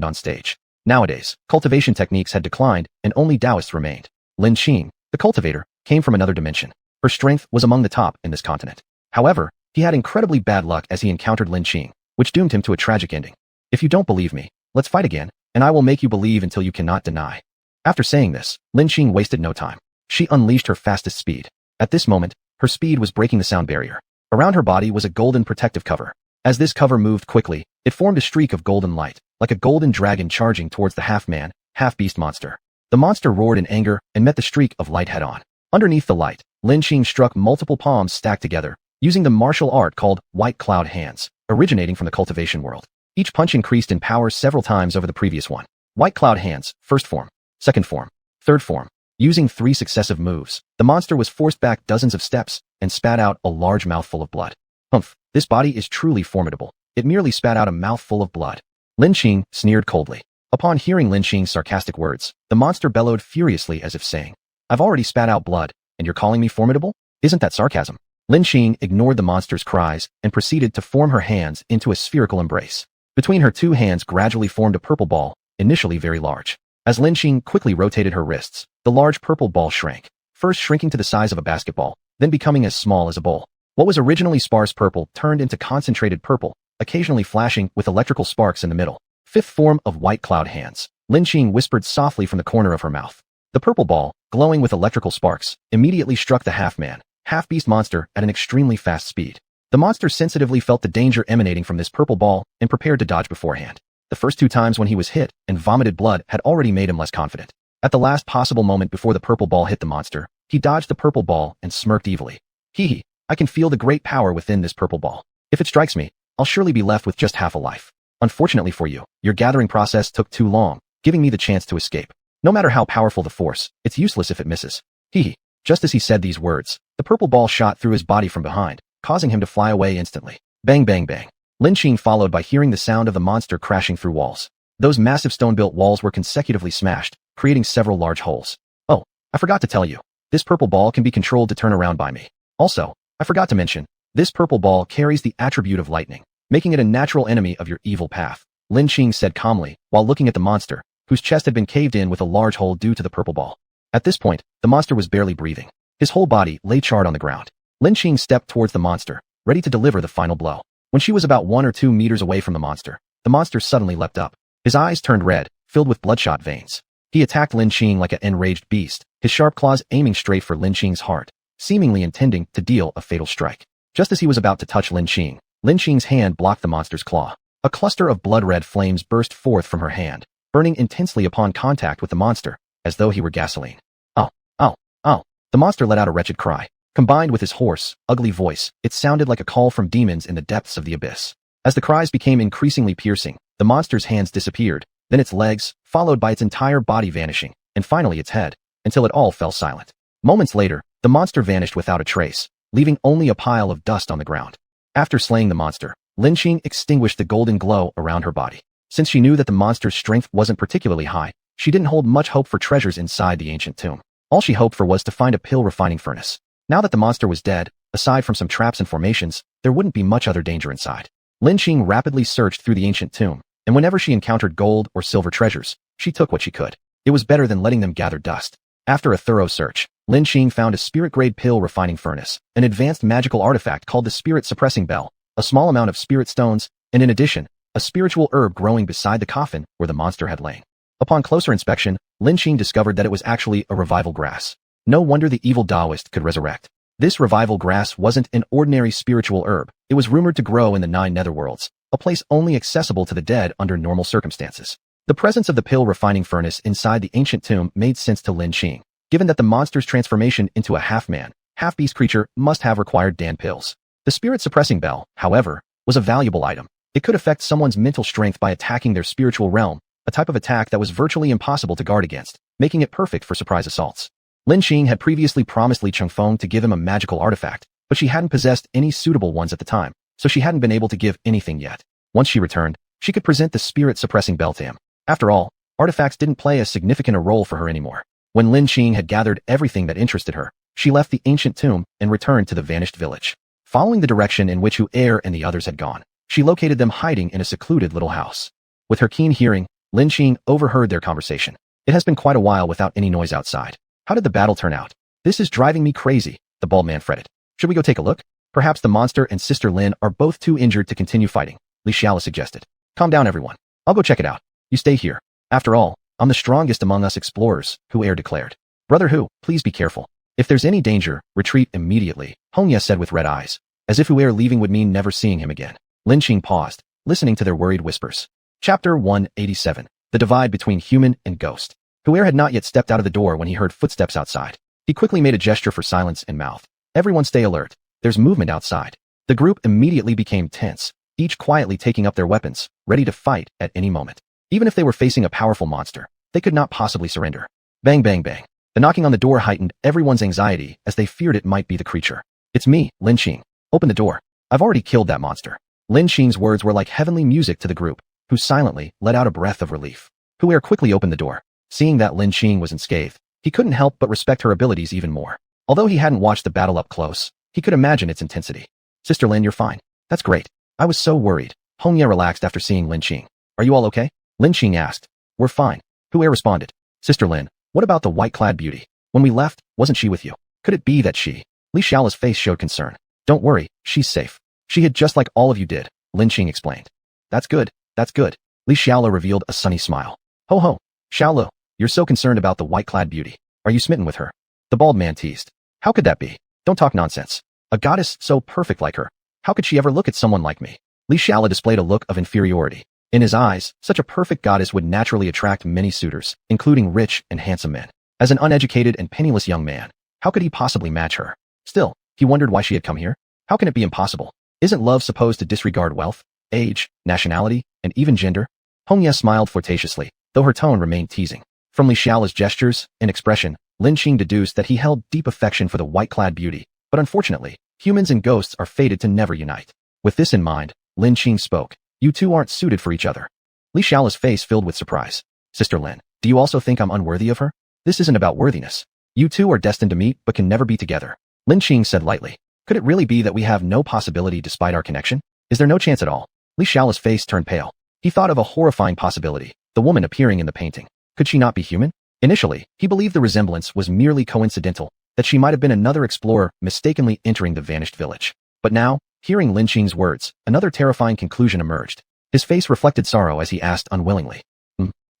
Dawn stage. Nowadays, cultivation techniques had declined and only Taoists remained. Lin Qing, the cultivator, came from another dimension. Her strength was among the top in this continent. However, he had incredibly bad luck as he encountered Lin Qing, which doomed him to a tragic ending. If you don't believe me, let's fight again, and I will make you believe until you cannot deny. After saying this, Lin Qing wasted no time. She unleashed her fastest speed. At this moment, her speed was breaking the sound barrier. Around her body was a golden protective cover. As this cover moved quickly, it formed a streak of golden light, like a golden dragon charging towards the half-man, half-beast monster. The monster roared in anger and met the streak of light head-on. Underneath the light, Lin Qing struck multiple palms stacked together, using the martial art called White Cloud Hands, originating from the cultivation world. Each punch increased in power several times over the previous one. White Cloud Hands, first form, second form, third form. Using 3 successive moves, the monster was forced back dozens of steps and spat out a large mouthful of blood. Humph, this body is truly formidable. It merely spat out a mouthful of blood. Lin Qing sneered coldly. Upon hearing Lin Qing's sarcastic words, the monster bellowed furiously as if saying, I've already spat out blood, and you're calling me formidable? Isn't that sarcasm? Lin Qing ignored the monster's cries and proceeded to form her hands into a spherical embrace. Between her 2 hands gradually formed a purple ball, initially very large. As Lin Qing quickly rotated her wrists, the large purple ball shrank, first shrinking to the size of a basketball, then becoming as small as a bowl. What was originally sparse purple turned into concentrated purple, occasionally flashing with electrical sparks in the middle. 5th form of White Cloud Hands. Lin Qing whispered softly from the corner of her mouth. The purple ball, glowing with electrical sparks, immediately struck the half-man, half-beast monster at an extremely fast speed. The monster sensitively felt the danger emanating from this purple ball and prepared to dodge beforehand. The first 2 times when he was hit and vomited blood had already made him less confident. At the last possible moment before the purple ball hit the monster, he dodged the purple ball and smirked evilly. Hee, I can feel the great power within this purple ball. If it strikes me, I'll surely be left with just half a life. Unfortunately for you, your gathering process took too long, giving me the chance to escape. No matter how powerful the force, it's useless if it misses. Hee. Just as he said these words, the purple ball shot through his body from behind, causing him to fly away instantly. Bang bang bang. Lin Qing followed by hearing the sound of the monster crashing through walls. Those massive stone-built walls were consecutively smashed, creating several large holes. Oh, I forgot to tell you. This purple ball can be controlled to turn around by me. Also, I forgot to mention, this purple ball carries the attribute of lightning, making it a natural enemy of your evil path. Lin Qing said calmly, while looking at the monster, whose chest had been caved in with a large hole due to the purple ball. At this point, the monster was barely breathing. His whole body lay charred on the ground. Lin Qing stepped towards the monster, ready to deliver the final blow. When she was about 1 or 2 meters away from the monster suddenly leapt up. His eyes turned red, filled with bloodshot veins. He attacked Lin Qing like an enraged beast, his sharp claws aiming straight for Lin Qing's heart, seemingly intending to deal a fatal strike. Just as he was about to touch Lin Qing's hand blocked the monster's claw. A cluster of blood-red flames burst forth from her hand, burning intensely upon contact with the monster, as though he were gasoline. Ow, ow, ow. The monster let out a wretched cry. Combined with his hoarse, ugly voice, it sounded like a call from demons in the depths of the abyss. As the cries became increasingly piercing, the monster's hands disappeared, then its legs, followed by its entire body vanishing, and finally its head, until it all fell silent. Moments later, the monster vanished without a trace, leaving only a pile of dust on the ground. After slaying the monster, Lin Qing extinguished the golden glow around her body. Since she knew that the monster's strength wasn't particularly high, she didn't hold much hope for treasures inside the ancient tomb. All she hoped for was to find a pill refining furnace. Now that the monster was dead, aside from some traps and formations, there wouldn't be much other danger inside. Lin Qing rapidly searched through the ancient tomb, and whenever she encountered gold or silver treasures, she took what she could. It was better than letting them gather dust. After a thorough search, Lin Qing found a spirit-grade pill refining furnace, an advanced magical artifact called the spirit-suppressing bell, a small amount of spirit stones, and in addition, a spiritual herb growing beside the coffin where the monster had lain. Upon closer inspection, Lin Qing discovered that it was actually a revival grass. No wonder the evil Taoist could resurrect. This revival grass wasn't an ordinary spiritual herb. It was rumored to grow in the 9 netherworlds, a place only accessible to the dead under normal circumstances. The presence of the pill refining furnace inside the ancient tomb made sense to Lin Qing, given that the monster's transformation into a half-man, half-beast creature must have required Dan pills. The spirit-suppressing bell, however, was a valuable item. It could affect someone's mental strength by attacking their spiritual realm, a type of attack that was virtually impossible to guard against, making it perfect for surprise assaults. Lin Qing had previously promised Li Chengfeng to give him a magical artifact, but she hadn't possessed any suitable ones at the time, so she hadn't been able to give anything yet. Once she returned, she could present the spirit-suppressing bell to him. After all, artifacts didn't play as significant a role for her anymore. When Lin Qing had gathered everything that interested her, she left the ancient tomb and returned to the vanished village. Following the direction in which Heir and the others had gone, she located them hiding in a secluded little house. With her keen hearing, Lin Qing overheard their conversation. It has been quite a while without any noise outside. How did the battle turn out? This is driving me crazy, the bald man fretted. Should we go take a look? Perhaps the monster and Sister Lin are both too injured to continue fighting, Li Xiaola suggested. Calm down everyone. I'll go check it out. You stay here. After all, I'm the strongest among us explorers, Heir declared. Brother Hu, please be careful. If there's any danger, retreat immediately, Hongya said with red eyes, as if Heir leaving would mean never seeing him again. Lin Qing paused, listening to their worried whispers. Chapter 187. The Divide Between Human and Ghost. Heir had not yet stepped out of the door when he heard footsteps outside. He quickly made a gesture for silence and mouthed, "Everyone stay alert. There's movement outside." The group immediately became tense, each quietly taking up their weapons, ready to fight at any moment. Even if they were facing a powerful monster, they could not possibly surrender. Bang bang bang. The knocking on the door heightened everyone's anxiety as they feared it might be the creature. "It's me, Lin Qing. Open the door. I've already killed that monster." Lin Qing's words were like heavenly music to the group, who silently let out a breath of relief. Heir quickly opened the door. Seeing that Lin Qing was unscathed, he couldn't help but respect her abilities even more. Although he hadn't watched the battle up close, he could imagine its intensity. "Sister Lin, you're fine. That's great. I was so worried." Hongya relaxed after seeing Lin Qing. "Are you all okay?" Lin Qing asked. "We're fine." Heir responded. "Sister Lin, what about the white-clad beauty? When we left, wasn't she with you? Could it be that she—" Li Xiaola's face showed concern. "Don't worry, she's safe. She hid just like all of you did," Lin Qing explained. That's good. Li Xiaola revealed a sunny smile. "Ho ho, Xiaolo, you're so concerned about the white-clad beauty. Are you smitten with her?" The bald man teased. "How could that be? Don't talk nonsense. A goddess so perfect like her. How could she ever look at someone like me?" Li Xiaola displayed a look of inferiority. In his eyes, such a perfect goddess would naturally attract many suitors, including rich and handsome men. As an uneducated and penniless young man, how could he possibly match her? Still, he wondered why she had come here. How can it be impossible? Isn't love supposed to disregard wealth, age, nationality, and even gender? Hongya smiled flirtatiously, though her tone remained teasing. From Li Xiaola's gestures and expression, Lin Qing deduced that he held deep affection for the white-clad beauty, but unfortunately, humans and ghosts are fated to never unite. With this in mind, Lin Qing spoke. "You two aren't suited for each other." Li Xiaola's face filled with surprise. "Sister Lin, do you also think I'm unworthy of her? This isn't about worthiness. You two are destined to meet but can never be together." Lin Qing said lightly. "Could it really be that we have no possibility despite our connection? Is there no chance at all?" Li Xiaola's face turned pale. He thought of a horrifying possibility, the woman appearing in the painting. Could she not be human? Initially, he believed the resemblance was merely coincidental, that she might have been another explorer mistakenly entering the vanished village. But now, hearing Lin Qing's words, another terrifying conclusion emerged. His face reflected sorrow as he asked unwillingly.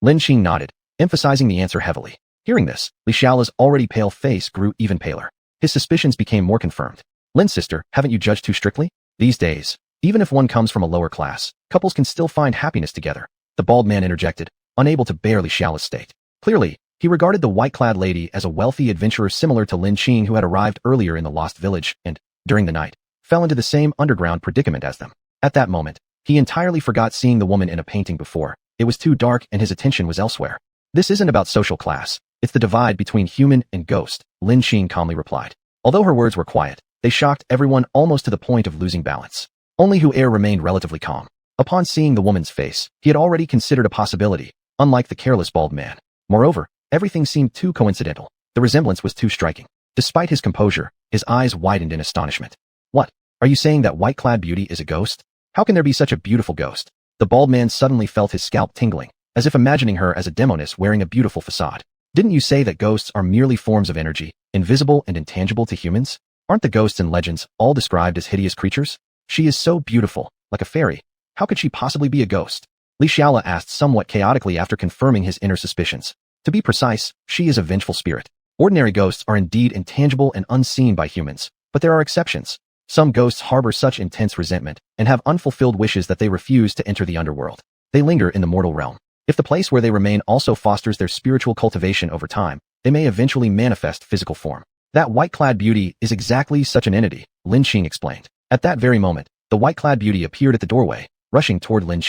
Lin Qing nodded, emphasizing the answer heavily. Hearing this, Li Xiaola's already pale face grew even paler. His suspicions became more confirmed. "Lin sister, haven't you judged too strictly? These days, even if one comes from a lower class, couples can still find happiness together." The bald man interjected, unable to bear Li Xiaola's state. Clearly, he regarded the white-clad lady as a wealthy adventurer similar to Lin Qing who had arrived earlier in the lost village and, during the night, fell into the same underground predicament as them. At that moment, he entirely forgot seeing the woman in a painting before. It was too dark and his attention was elsewhere. "This isn't about social class. It's the divide between human and ghost," Lin Qing calmly replied. Although her words were quiet, they shocked everyone almost to the point of losing balance. Only Heir remained relatively calm. Upon seeing the woman's face, he had already considered a possibility, unlike the careless bald man. Moreover, everything seemed too coincidental. The resemblance was too striking. Despite his composure, his eyes widened in astonishment. "What? Are you saying that white-clad beauty is a ghost? How can there be such a beautiful ghost?" The bald man suddenly felt his scalp tingling, as if imagining her as a Demoness wearing a beautiful facade. "Didn't you say that ghosts are merely forms of energy, invisible and intangible to humans? Aren't the ghosts in legends all described as hideous creatures? She is so beautiful, like a fairy. How could she possibly be a ghost?" Li Xiaola asked somewhat chaotically after confirming his inner suspicions. To be precise, she is a vengeful spirit. Ordinary ghosts are indeed intangible and unseen by humans, But there are exceptions. Some ghosts harbor such intense resentment and have unfulfilled wishes that they refuse to enter the underworld. They linger in the mortal realm. If the place where they remain also fosters their spiritual cultivation over time, they may eventually manifest physical form. That white-clad beauty is exactly such an entity, Lin explained. At that very moment, the white-clad beauty appeared at the doorway, rushing toward Lin.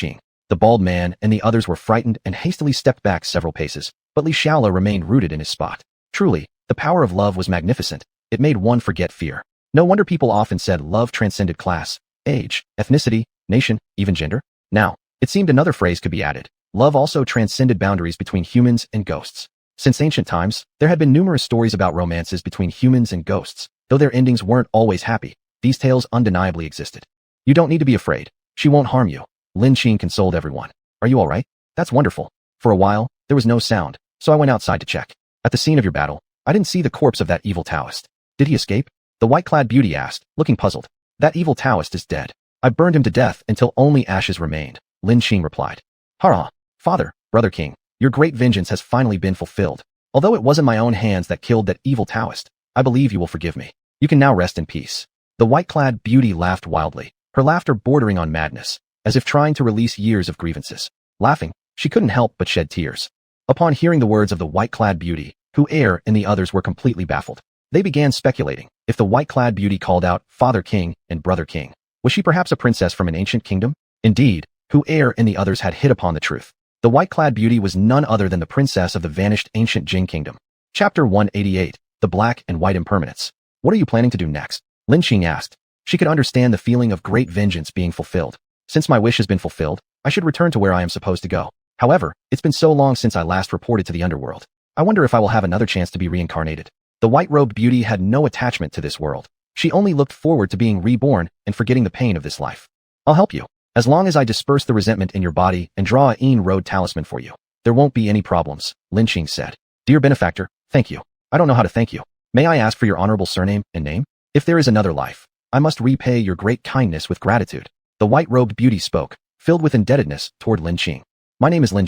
The bald man and the others were frightened and hastily stepped back several paces, but Li Xiaola remained rooted in his spot. Truly, the power of love was magnificent. It made one forget fear. No wonder people often said love transcended class, age, ethnicity, nation, even gender. Now, it seemed another phrase could be added. Love also transcended boundaries between humans and ghosts. Since ancient times, there had been numerous stories about romances between humans and ghosts. Though their endings weren't always happy, these tales undeniably existed. You don't need to be afraid. She won't harm you. Lin consoled everyone. Are you all right? That's wonderful. For a while, there was no sound, so I went outside to check. At the scene of your battle, I didn't see the corpse of that evil Taoist. Did he escape? The white-clad beauty asked, looking puzzled. That evil Taoist is dead. I burned him to death until only ashes remained, Lin replied. Hurrah! Father, brother king, your great vengeance has finally been fulfilled. Although it wasn't my own hands that killed that evil Taoist, I believe you will forgive me. You can now rest in peace. The white-clad beauty laughed wildly, her laughter bordering on madness, as if trying to release years of grievances. Laughing, she couldn't help but shed tears. Upon hearing the words of the white-clad beauty, heir and the others were completely baffled. They began speculating, if the white-clad beauty called out, Father King and Brother King, was she perhaps a princess from an ancient kingdom? Indeed, heir and the others had hit upon the truth. The white-clad beauty was none other than the princess of the vanished ancient Jing kingdom. Chapter 188, The Black and White Impermanence. What are you planning to do next? Lin asked. She could understand the feeling of great vengeance being fulfilled. Since my wish has been fulfilled, I should return to where I am supposed to go. However, it's been so long since I last reported to the underworld. I wonder if I will have another chance to be reincarnated. The white-robed beauty had no attachment to this world. She only looked forward to being reborn and forgetting the pain of this life. I'll help you. As long as I disperse the resentment in your body and draw a road talisman for you, there won't be any problems, Lin said. Dear benefactor, thank you. I don't know how to thank you. May I ask for your honorable surname and name? If there is another life, I must repay your great kindness with gratitude. The white-robed beauty spoke, filled with indebtedness toward Lin. My name is Lin.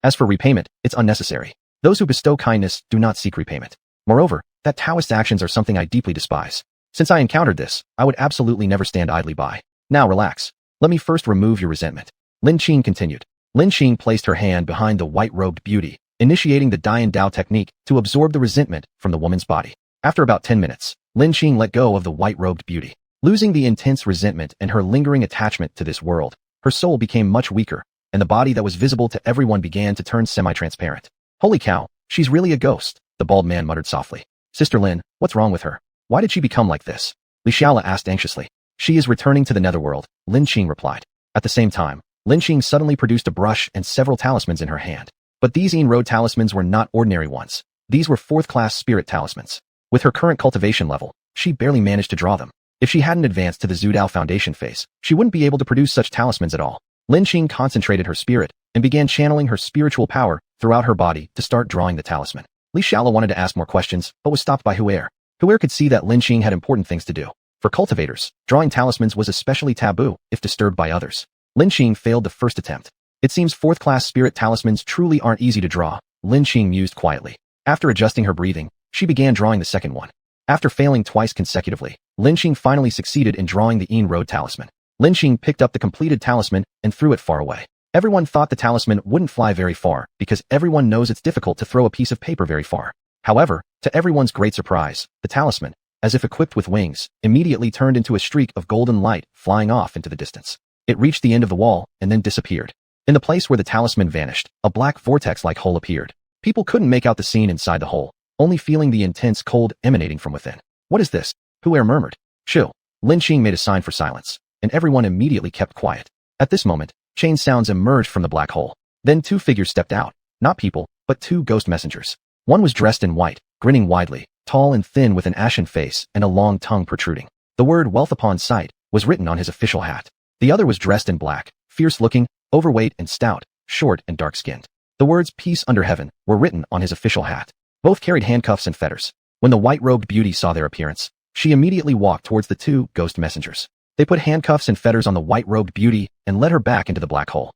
As for repayment, it's unnecessary. Those who bestow kindness do not seek repayment. Moreover, that Taoist's actions are something I deeply despise. Since I encountered this, I would absolutely never stand idly by. Now relax. Let me first remove your resentment. Lin continued. Lin placed her hand behind the white-robed beauty, initiating the Dian Dao technique to absorb the resentment from the woman's body. After about 10 minutes, Lin let go of the white-robed beauty. Losing the intense resentment and her lingering attachment to this world, her soul became much weaker, and the body that was visible to everyone began to turn semi-transparent. Holy cow, she's really a ghost, the bald man muttered softly. Sister Lin, what's wrong with her? Why did she become like this? Li Xiaola asked anxiously. She is returning to the netherworld, Lin replied. At the same time, Lin suddenly produced a brush and several talismans in her hand. But these road talismans were not ordinary ones. These were 4th-class spirit talismans. With her current cultivation level, she barely managed to draw them. If she hadn't advanced to the Zudao Foundation phase, she wouldn't be able to produce such talismans at all. Lin concentrated her spirit and began channeling her spiritual power throughout her body to start drawing the talisman. Li Xiaola wanted to ask more questions, but was stopped by heir. Heir could see that Lin had important things to do. For cultivators, drawing talismans was especially taboo if disturbed by others. Lin failed the first attempt. It seems 4th-class spirit talismans truly aren't easy to draw, Lin mused quietly. After adjusting her breathing, she began drawing the second one. After failing twice consecutively, Lin finally succeeded in drawing the road talisman. Lin picked up the completed talisman and threw it far away. Everyone thought the talisman wouldn't fly very far because everyone knows it's difficult to throw a piece of paper very far. However, to everyone's great surprise, the talisman, as if equipped with wings, immediately turned into a streak of golden light flying off into the distance. It reached the end of the wall and then disappeared. In the place where the talisman vanished, a black vortex-like hole appeared. People couldn't make out the scene inside the hole, only feeling the intense cold emanating from within. What is this? Heir murmured. Chill. Lin made a sign for silence, and everyone immediately kept quiet. At this moment, chain sounds emerged from the black hole. Then 2 figures stepped out, not people, but 2 ghost messengers. One was dressed in white, grinning widely, tall and thin with an ashen face and a long tongue protruding. The word wealth upon sight was written on his official hat. The other was dressed in black, fierce-looking, overweight and stout, short and dark-skinned. The words peace under heaven were written on his official hat. Both carried handcuffs and fetters. When the white-robed beauty saw their appearance, she immediately walked towards the 2 ghost messengers. They put handcuffs and fetters on the white-robed beauty and led her back into the black hole.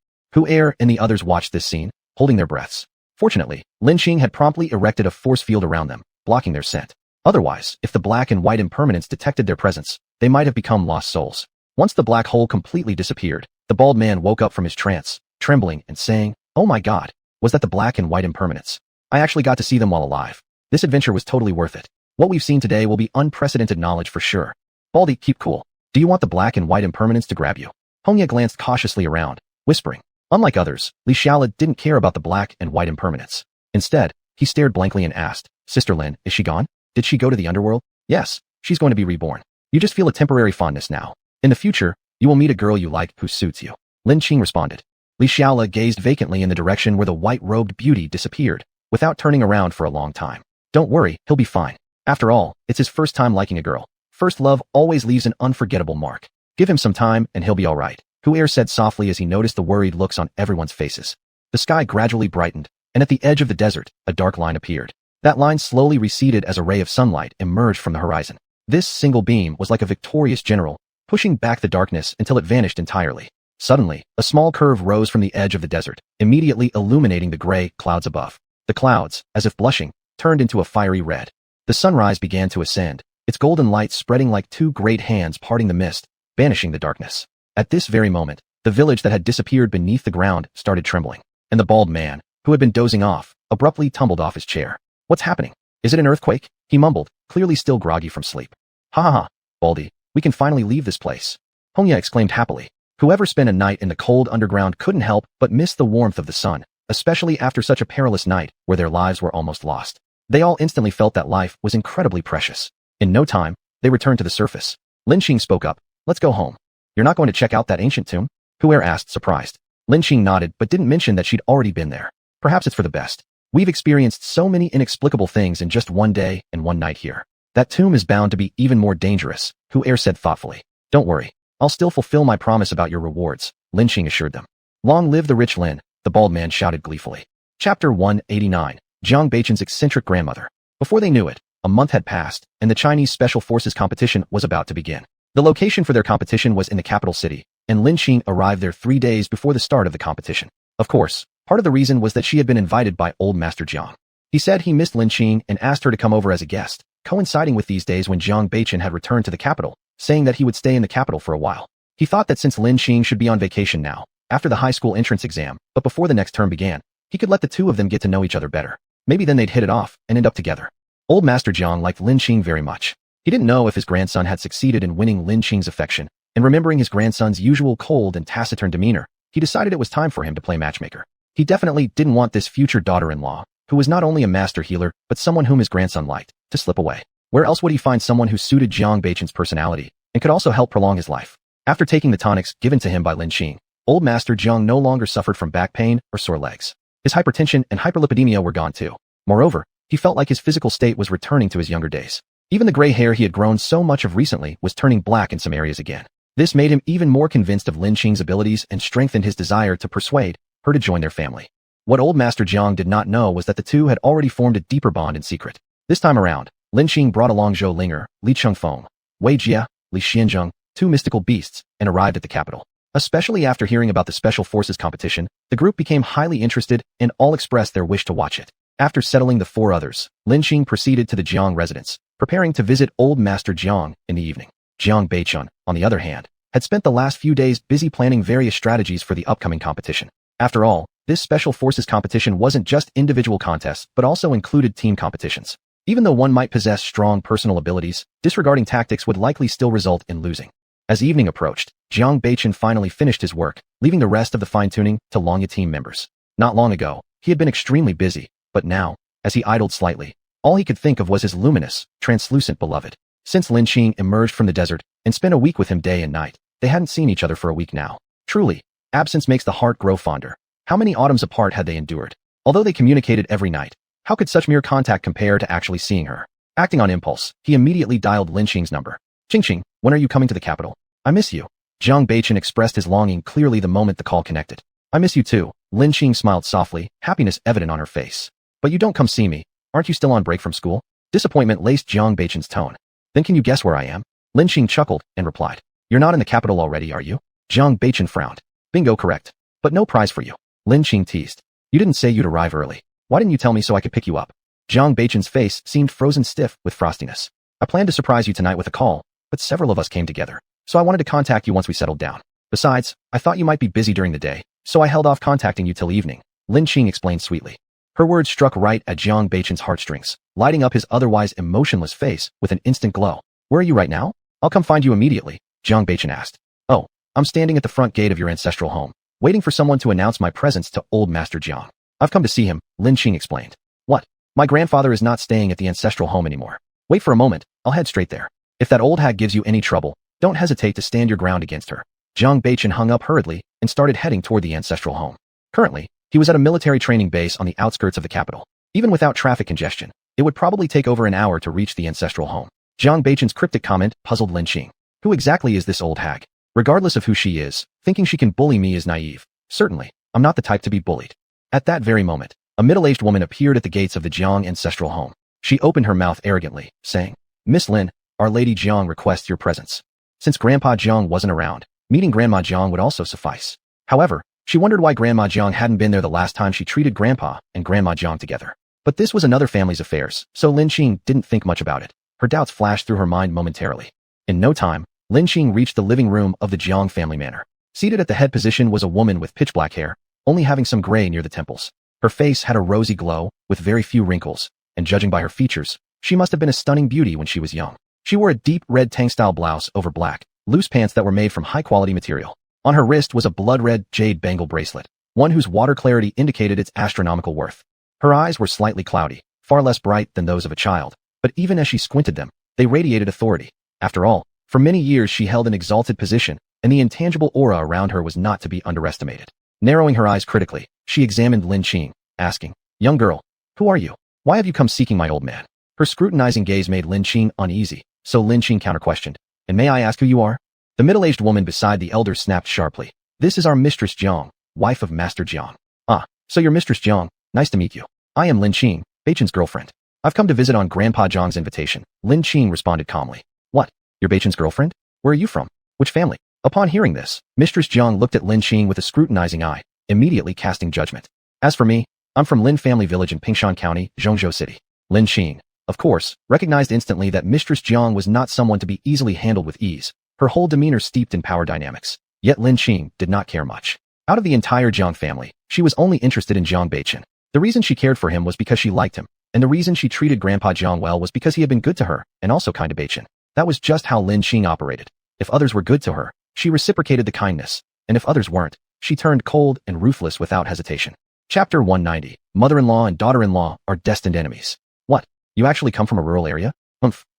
Heir and the others watched this scene, holding their breaths. Fortunately, Lin had promptly erected a force field around them, blocking their scent. Otherwise, if the black and white impermanents detected their presence, they might have become lost souls. Once the black hole completely disappeared, the bald man woke up from his trance, trembling and saying, "Oh my God, was that the black and white impermanents? I actually got to see them while alive. This adventure was totally worth it. What we've seen today will be unprecedented knowledge for sure. Baldy, keep cool. Do you want the black and white impermanents to grab you?" Hongya glanced cautiously around, whispering. Unlike others, Li Xiaola didn't care about the black and white impermanents. Instead, he stared blankly and asked, "Sister Lin, is she gone? Did she go to the underworld?" "Yes, she's going to be reborn. You just feel a temporary fondness now. In the future, you will meet a girl you like who suits you." Lin Qing responded. Li Xiaola gazed vacantly in the direction where the white-robed beauty disappeared, without turning around for a long time. "Don't worry, he'll be fine. After all, it's his first time liking a girl. First love always leaves an unforgettable mark. Give him some time and he'll be all right," Heir said softly as he noticed the worried looks on everyone's faces. The sky gradually brightened, and at the edge of the desert, a dark line appeared. That line slowly receded as a ray of sunlight emerged from the horizon. This single beam was like a victorious general, pushing back the darkness until it vanished entirely. Suddenly, a small curve rose from the edge of the desert, immediately illuminating the gray clouds above. The clouds, as if blushing, turned into a fiery red. The sunrise began to ascend, its golden light spreading like two great hands parting the mist, banishing the darkness. At this very moment, the village that had disappeared beneath the ground started trembling, and the bald man, who had been dozing off, abruptly tumbled off his chair. "What's happening? Is it an earthquake?" he mumbled, clearly still groggy from sleep. "Ha ha ha, Baldy, we can finally leave this place," Hongya exclaimed happily. Whoever spent a night in the cold underground couldn't help but miss the warmth of the sun, especially after such a perilous night where their lives were almost lost. They all instantly felt that life was incredibly precious. In no time, they returned to the surface. Lin Qing spoke up. "Let's go home." "You're not going to check out that ancient tomb?" Heir asked, surprised. Lin Qing nodded but didn't mention that she'd already been there. "Perhaps it's for the best. We've experienced so many inexplicable things in just one day and one night here. That tomb is bound to be even more dangerous," Heir said thoughtfully. "Don't worry. I'll still fulfill my promise about your rewards," Lin Qing assured them. "Long live the rich Lin," the bald man shouted gleefully. Chapter 189, Jiang Beichen's eccentric grandmother. Before they knew it, a month had passed, and the Chinese Special Forces competition was about to begin. The location for their competition was in the capital city, and Lin Qing arrived there 3 days before the start of the competition. Of course, part of the reason was that she had been invited by old Master Jiang. He said he missed Lin Qing and asked her to come over as a guest, coinciding with these days when Jiang Beichen had returned to the capital, saying that he would stay in the capital for a while. He thought that since Lin Qing should be on vacation now, after the high school entrance exam, but before the next term began, he could let the two of them get to know each other better. Maybe then they'd hit it off and end up together. Old Master Jiang liked Lin Qing very much. He didn't know if his grandson had succeeded in winning Lin Qing's affection, and remembering his grandson's usual cold and taciturn demeanor, he decided it was time for him to play matchmaker. He definitely didn't want this future daughter-in-law, who was not only a master healer but someone whom his grandson liked, to slip away. Where else would he find someone who suited Jiang Beichen's personality and could also help prolong his life? After taking the tonics given to him by Lin Qing, old Master Jiang no longer suffered from back pain or sore legs. His hypertension and hyperlipidemia were gone too. Moreover, he felt like his physical state was returning to his younger days. Even the gray hair he had grown so much of recently was turning black in some areas again. This made him even more convinced of Lin Qing's abilities and strengthened his desire to persuade her to join their family. What old Master Jiang did not know was that the two had already formed a deeper bond in secret. This time around, Lin Qing brought along Zhou Linger, Li Chengfeng, Wei Jia, Li Xianzheng, 2 mystical beasts, and arrived at the capital. Especially after hearing about the Special Forces competition, the group became highly interested and all expressed their wish to watch it. After settling the 4 others, Lin Qing proceeded to the Jiang residence, preparing to visit old Master Jiang in the evening. Jiang Beichen, on the other hand, had spent the last few days busy planning various strategies for the upcoming competition. After all, this Special Forces competition wasn't just individual contests but also included team competitions. Even though one might possess strong personal abilities, disregarding tactics would likely still result in losing. As evening approached, Jiang Beichen finally finished his work, leaving the rest of the fine-tuning to Longya team members. Not long ago, he had been extremely busy, but now, as he idled slightly, all he could think of was his luminous, translucent beloved. Since Lin Qing emerged from the desert and spent a week with him day and night, they hadn't seen each other for a week now. Truly, absence makes the heart grow fonder. How many autumns apart had they endured? Although they communicated every night, how could such mere contact compare to actually seeing her? Acting on impulse, he immediately dialed Lin Qing's number. "Qing, when are you coming to the capital? I miss you." Jiang Beichen expressed his longing clearly the moment the call connected. "I miss you too." Lin Qing smiled softly, happiness evident on her face. "But you don't come see me. Aren't you still on break from school?" Disappointment laced Jiang Beichen's tone. "Then can you guess where I am?" Lin Qing chuckled and replied. "You're not in the capital already, are you?" Jiang Beichen frowned. "Bingo, correct. But no prize for you." Lin Qing teased. "You didn't say you'd arrive early. Why didn't you tell me so I could pick you up?" Jiang Beichen's face seemed frozen stiff with frostiness. I planned to surprise you tonight with a call, but several of us came together, so I wanted to contact you once we settled down. Besides, I thought you might be busy during the day, so I held off contacting you till evening, Lin Qing explained sweetly. Her words struck right at Jiang Beichen's heartstrings, lighting up his otherwise emotionless face with an instant glow. Where are you right now? I'll come find you immediately, Jiang Beichen asked. Oh, I'm standing at the front gate of your ancestral home, waiting for someone to announce my presence to old Master Jiang. I've come to see him, Lin Qing explained. What? My grandfather is not staying at the ancestral home anymore. Wait for a moment, I'll head straight there. If that old hag gives you any trouble, don't hesitate to stand your ground against her. Jiang Beichen hung up hurriedly and started heading toward the ancestral home. Currently, he was at a military training base on the outskirts of the capital. Even without traffic congestion, it would probably take over an hour to reach the ancestral home. Jiang Beichen's cryptic comment puzzled Lin Qing. Who exactly is this old hag? Regardless of who she is, thinking she can bully me is naive. Certainly, I'm not the type to be bullied. At that very moment, a middle-aged woman appeared at the gates of the Jiang ancestral home. She opened her mouth arrogantly, saying, Miss Lin, our Lady Jiang requests your presence. Since Grandpa Jiang wasn't around, meeting Grandma Jiang would also suffice. However, she wondered why Grandma Jiang hadn't been there the last time she treated Grandpa and Grandma Jiang together. But this was another family's affairs, so Lin Qing didn't think much about it. Her doubts flashed through her mind momentarily. In no time, Lin Qing reached the living room of the Jiang family manor. Seated at the head position was a woman with pitch black hair, only having some gray near the temples. Her face had a rosy glow, with very few wrinkles, and judging by her features, she must have been a stunning beauty when she was young. She wore a deep red tang-style blouse over black, loose pants that were made from high-quality material. On her wrist was a blood-red jade bangle bracelet, one whose water clarity indicated its astronomical worth. Her eyes were slightly cloudy, far less bright than those of a child, but even as she squinted them, they radiated authority. After all, for many years she held an exalted position, and the intangible aura around her was not to be underestimated. Narrowing her eyes critically, she examined Lin Qing, asking, Young girl, who are you? Why have you come seeking my old man? Her scrutinizing gaze made Lin Qing uneasy, so Lin Qing counter-questioned, And may I ask who you are? The middle-aged woman beside the elder snapped sharply. This is our Mistress Jiang, wife of Master Jiang. Ah, so you're Mistress Jiang, nice to meet you. I am Lin Qing, Beichen's girlfriend. I've come to visit on Grandpa Jiang's invitation, Lin Qing responded calmly. What? You're Beichen's girlfriend? Where are you from? Which family? Upon hearing this, Mistress Jiang looked at Lin Qing with a scrutinizing eye, immediately casting judgment. As for me, I'm from Lin Family village in Pingshan County, Zhongzhou City. Lin Qing, of course, recognized instantly that Mistress Jiang was not someone to be easily handled with ease, her whole demeanor steeped in power dynamics. Yet Lin Qing did not care much. Out of the entire Jiang family, she was only interested in Jiang Beichen. The reason she cared for him was because she liked him, and the reason she treated Grandpa Jiang well was because he had been good to her, and also kind to Beichen. That was just how Lin Qing operated. If others were good to her, she reciprocated the kindness, and if others weren't, she turned cold and ruthless without hesitation. Chapter 190. Mother-in-law and daughter-in-law are destined enemies. What? You actually come from a rural area?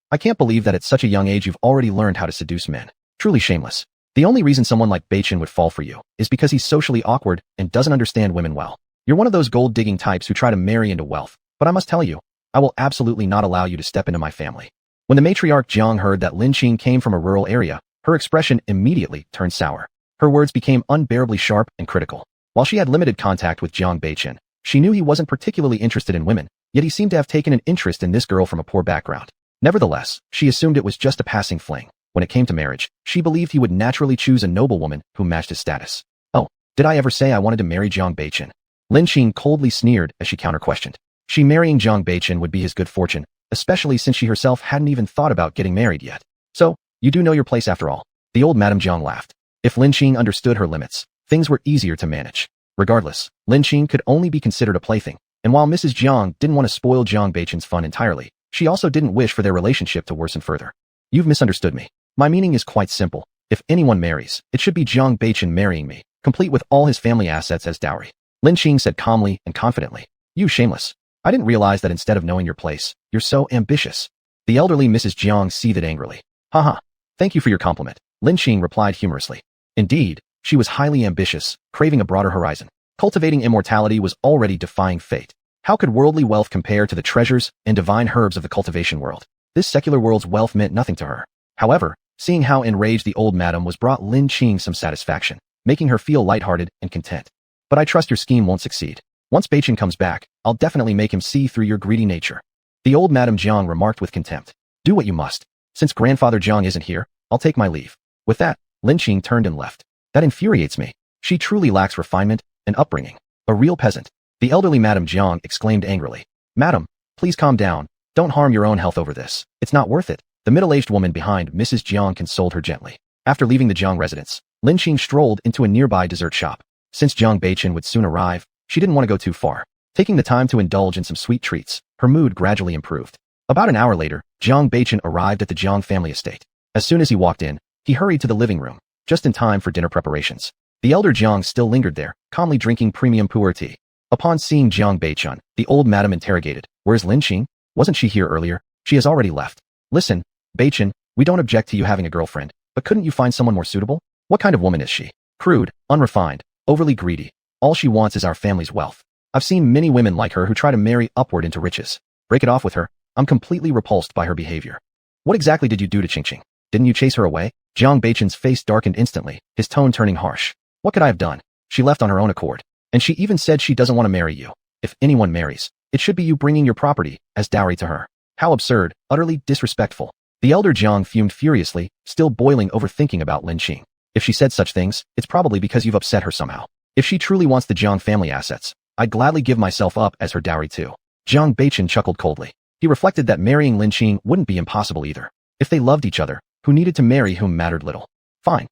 I can't believe that at such a young age you've already learned how to seduce men. Truly shameless. The only reason someone like Beichen would fall for you is because he's socially awkward and doesn't understand women well. You're one of those gold-digging types who try to marry into wealth, but I must tell you, I will absolutely not allow you to step into my family. When the matriarch Jiang heard that Lin Qing came from a rural area, her expression immediately turned sour. Her words became unbearably sharp and critical. While she had limited contact with Jiang Beichen, she knew he wasn't particularly interested in women, yet he seemed to have taken an interest in this girl from a poor background. Nevertheless, she assumed it was just a passing fling. When it came to marriage, she believed he would naturally choose a noblewoman who matched his status. Oh, did I ever say I wanted to marry Jiang Beichen? Lin Qing coldly sneered as she counter-questioned. She marrying Jiang Beichen would be his good fortune, especially since she herself hadn't even thought about getting married yet. So, you do know your place after all. The old Madame Jiang laughed. If Lin Qing understood her limits, things were easier to manage. Regardless, Lin Qing could only be considered a plaything, and while Mrs. Jiang didn't want to spoil Jiang Beichen's fun entirely, she also didn't wish for their relationship to worsen further. You've misunderstood me. My meaning is quite simple. If anyone marries, it should be Jiang Beichen marrying me, complete with all his family assets as dowry. Lin Qing said calmly and confidently. You shameless. I didn't realize that instead of knowing your place, you're so ambitious. The elderly Mrs. Jiang seethed angrily. Haha. Thank you for your compliment, Lin Qing replied humorously. Indeed, she was highly ambitious, craving a broader horizon. Cultivating immortality was already defying fate. How could worldly wealth compare to the treasures and divine herbs of the cultivation world? This secular world's wealth meant nothing to her. However, seeing how enraged the old madam was brought Lin Qing some satisfaction, making her feel lighthearted and content. But I trust your scheme won't succeed. Once Beichen comes back, I'll definitely make him see through your greedy nature. The old Madame Jiang remarked with contempt. Do what you must. Since Grandfather Jiang isn't here, I'll take my leave. With that, Lin Qing turned and left. That infuriates me. She truly lacks refinement and upbringing. A real peasant. The elderly Madame Jiang exclaimed angrily. Madam, Please calm down. Don't harm your own health over this. It's not worth it. The middle-aged woman behind Mrs. Jiang consoled her gently. After leaving the Jiang residence, Lin strolled into a nearby dessert shop. Since Jiang Beichen would soon arrive, she didn't want to go too far. Taking the time to indulge in some sweet treats, her mood gradually improved. About an hour later, Jiang Beichen arrived at the Jiang family estate. As soon as he walked in, he hurried to the living room, just in time for dinner preparations. The elder Jiang still lingered there, calmly drinking premium pu'er tea. Upon seeing Jiang Beichen, the old madam interrogated, "Where's Lin Qing? Wasn't she here earlier?" "She has already left." "Listen, Beichen, we don't object to you having a girlfriend, but couldn't you find someone more suitable? What kind of woman is she? Crude, unrefined, overly greedy. All she wants is our family's wealth. I've seen many women like her who try to marry upward into riches. Break it off with her. I'm completely repulsed by her behavior." "What exactly did you do to Qing? Didn't you chase her away?" Jiang Beichen's face darkened instantly, his tone turning harsh. "What could I have done? She left on her own accord. And she even said she doesn't want to marry you. If anyone marries, it should be you bringing your property as dowry to her. How absurd, utterly disrespectful." The elder Jiang fumed furiously, still boiling over thinking about Lin Qing. "If she said such things, it's probably because you've upset her somehow. If she truly wants the Jiang family assets, I'd gladly give myself up as her dowry too." Jiang Beichen chuckled coldly. He reflected that marrying Lin Qing wouldn't be impossible either. If they loved each other, who needed to marry whom mattered little. Fine.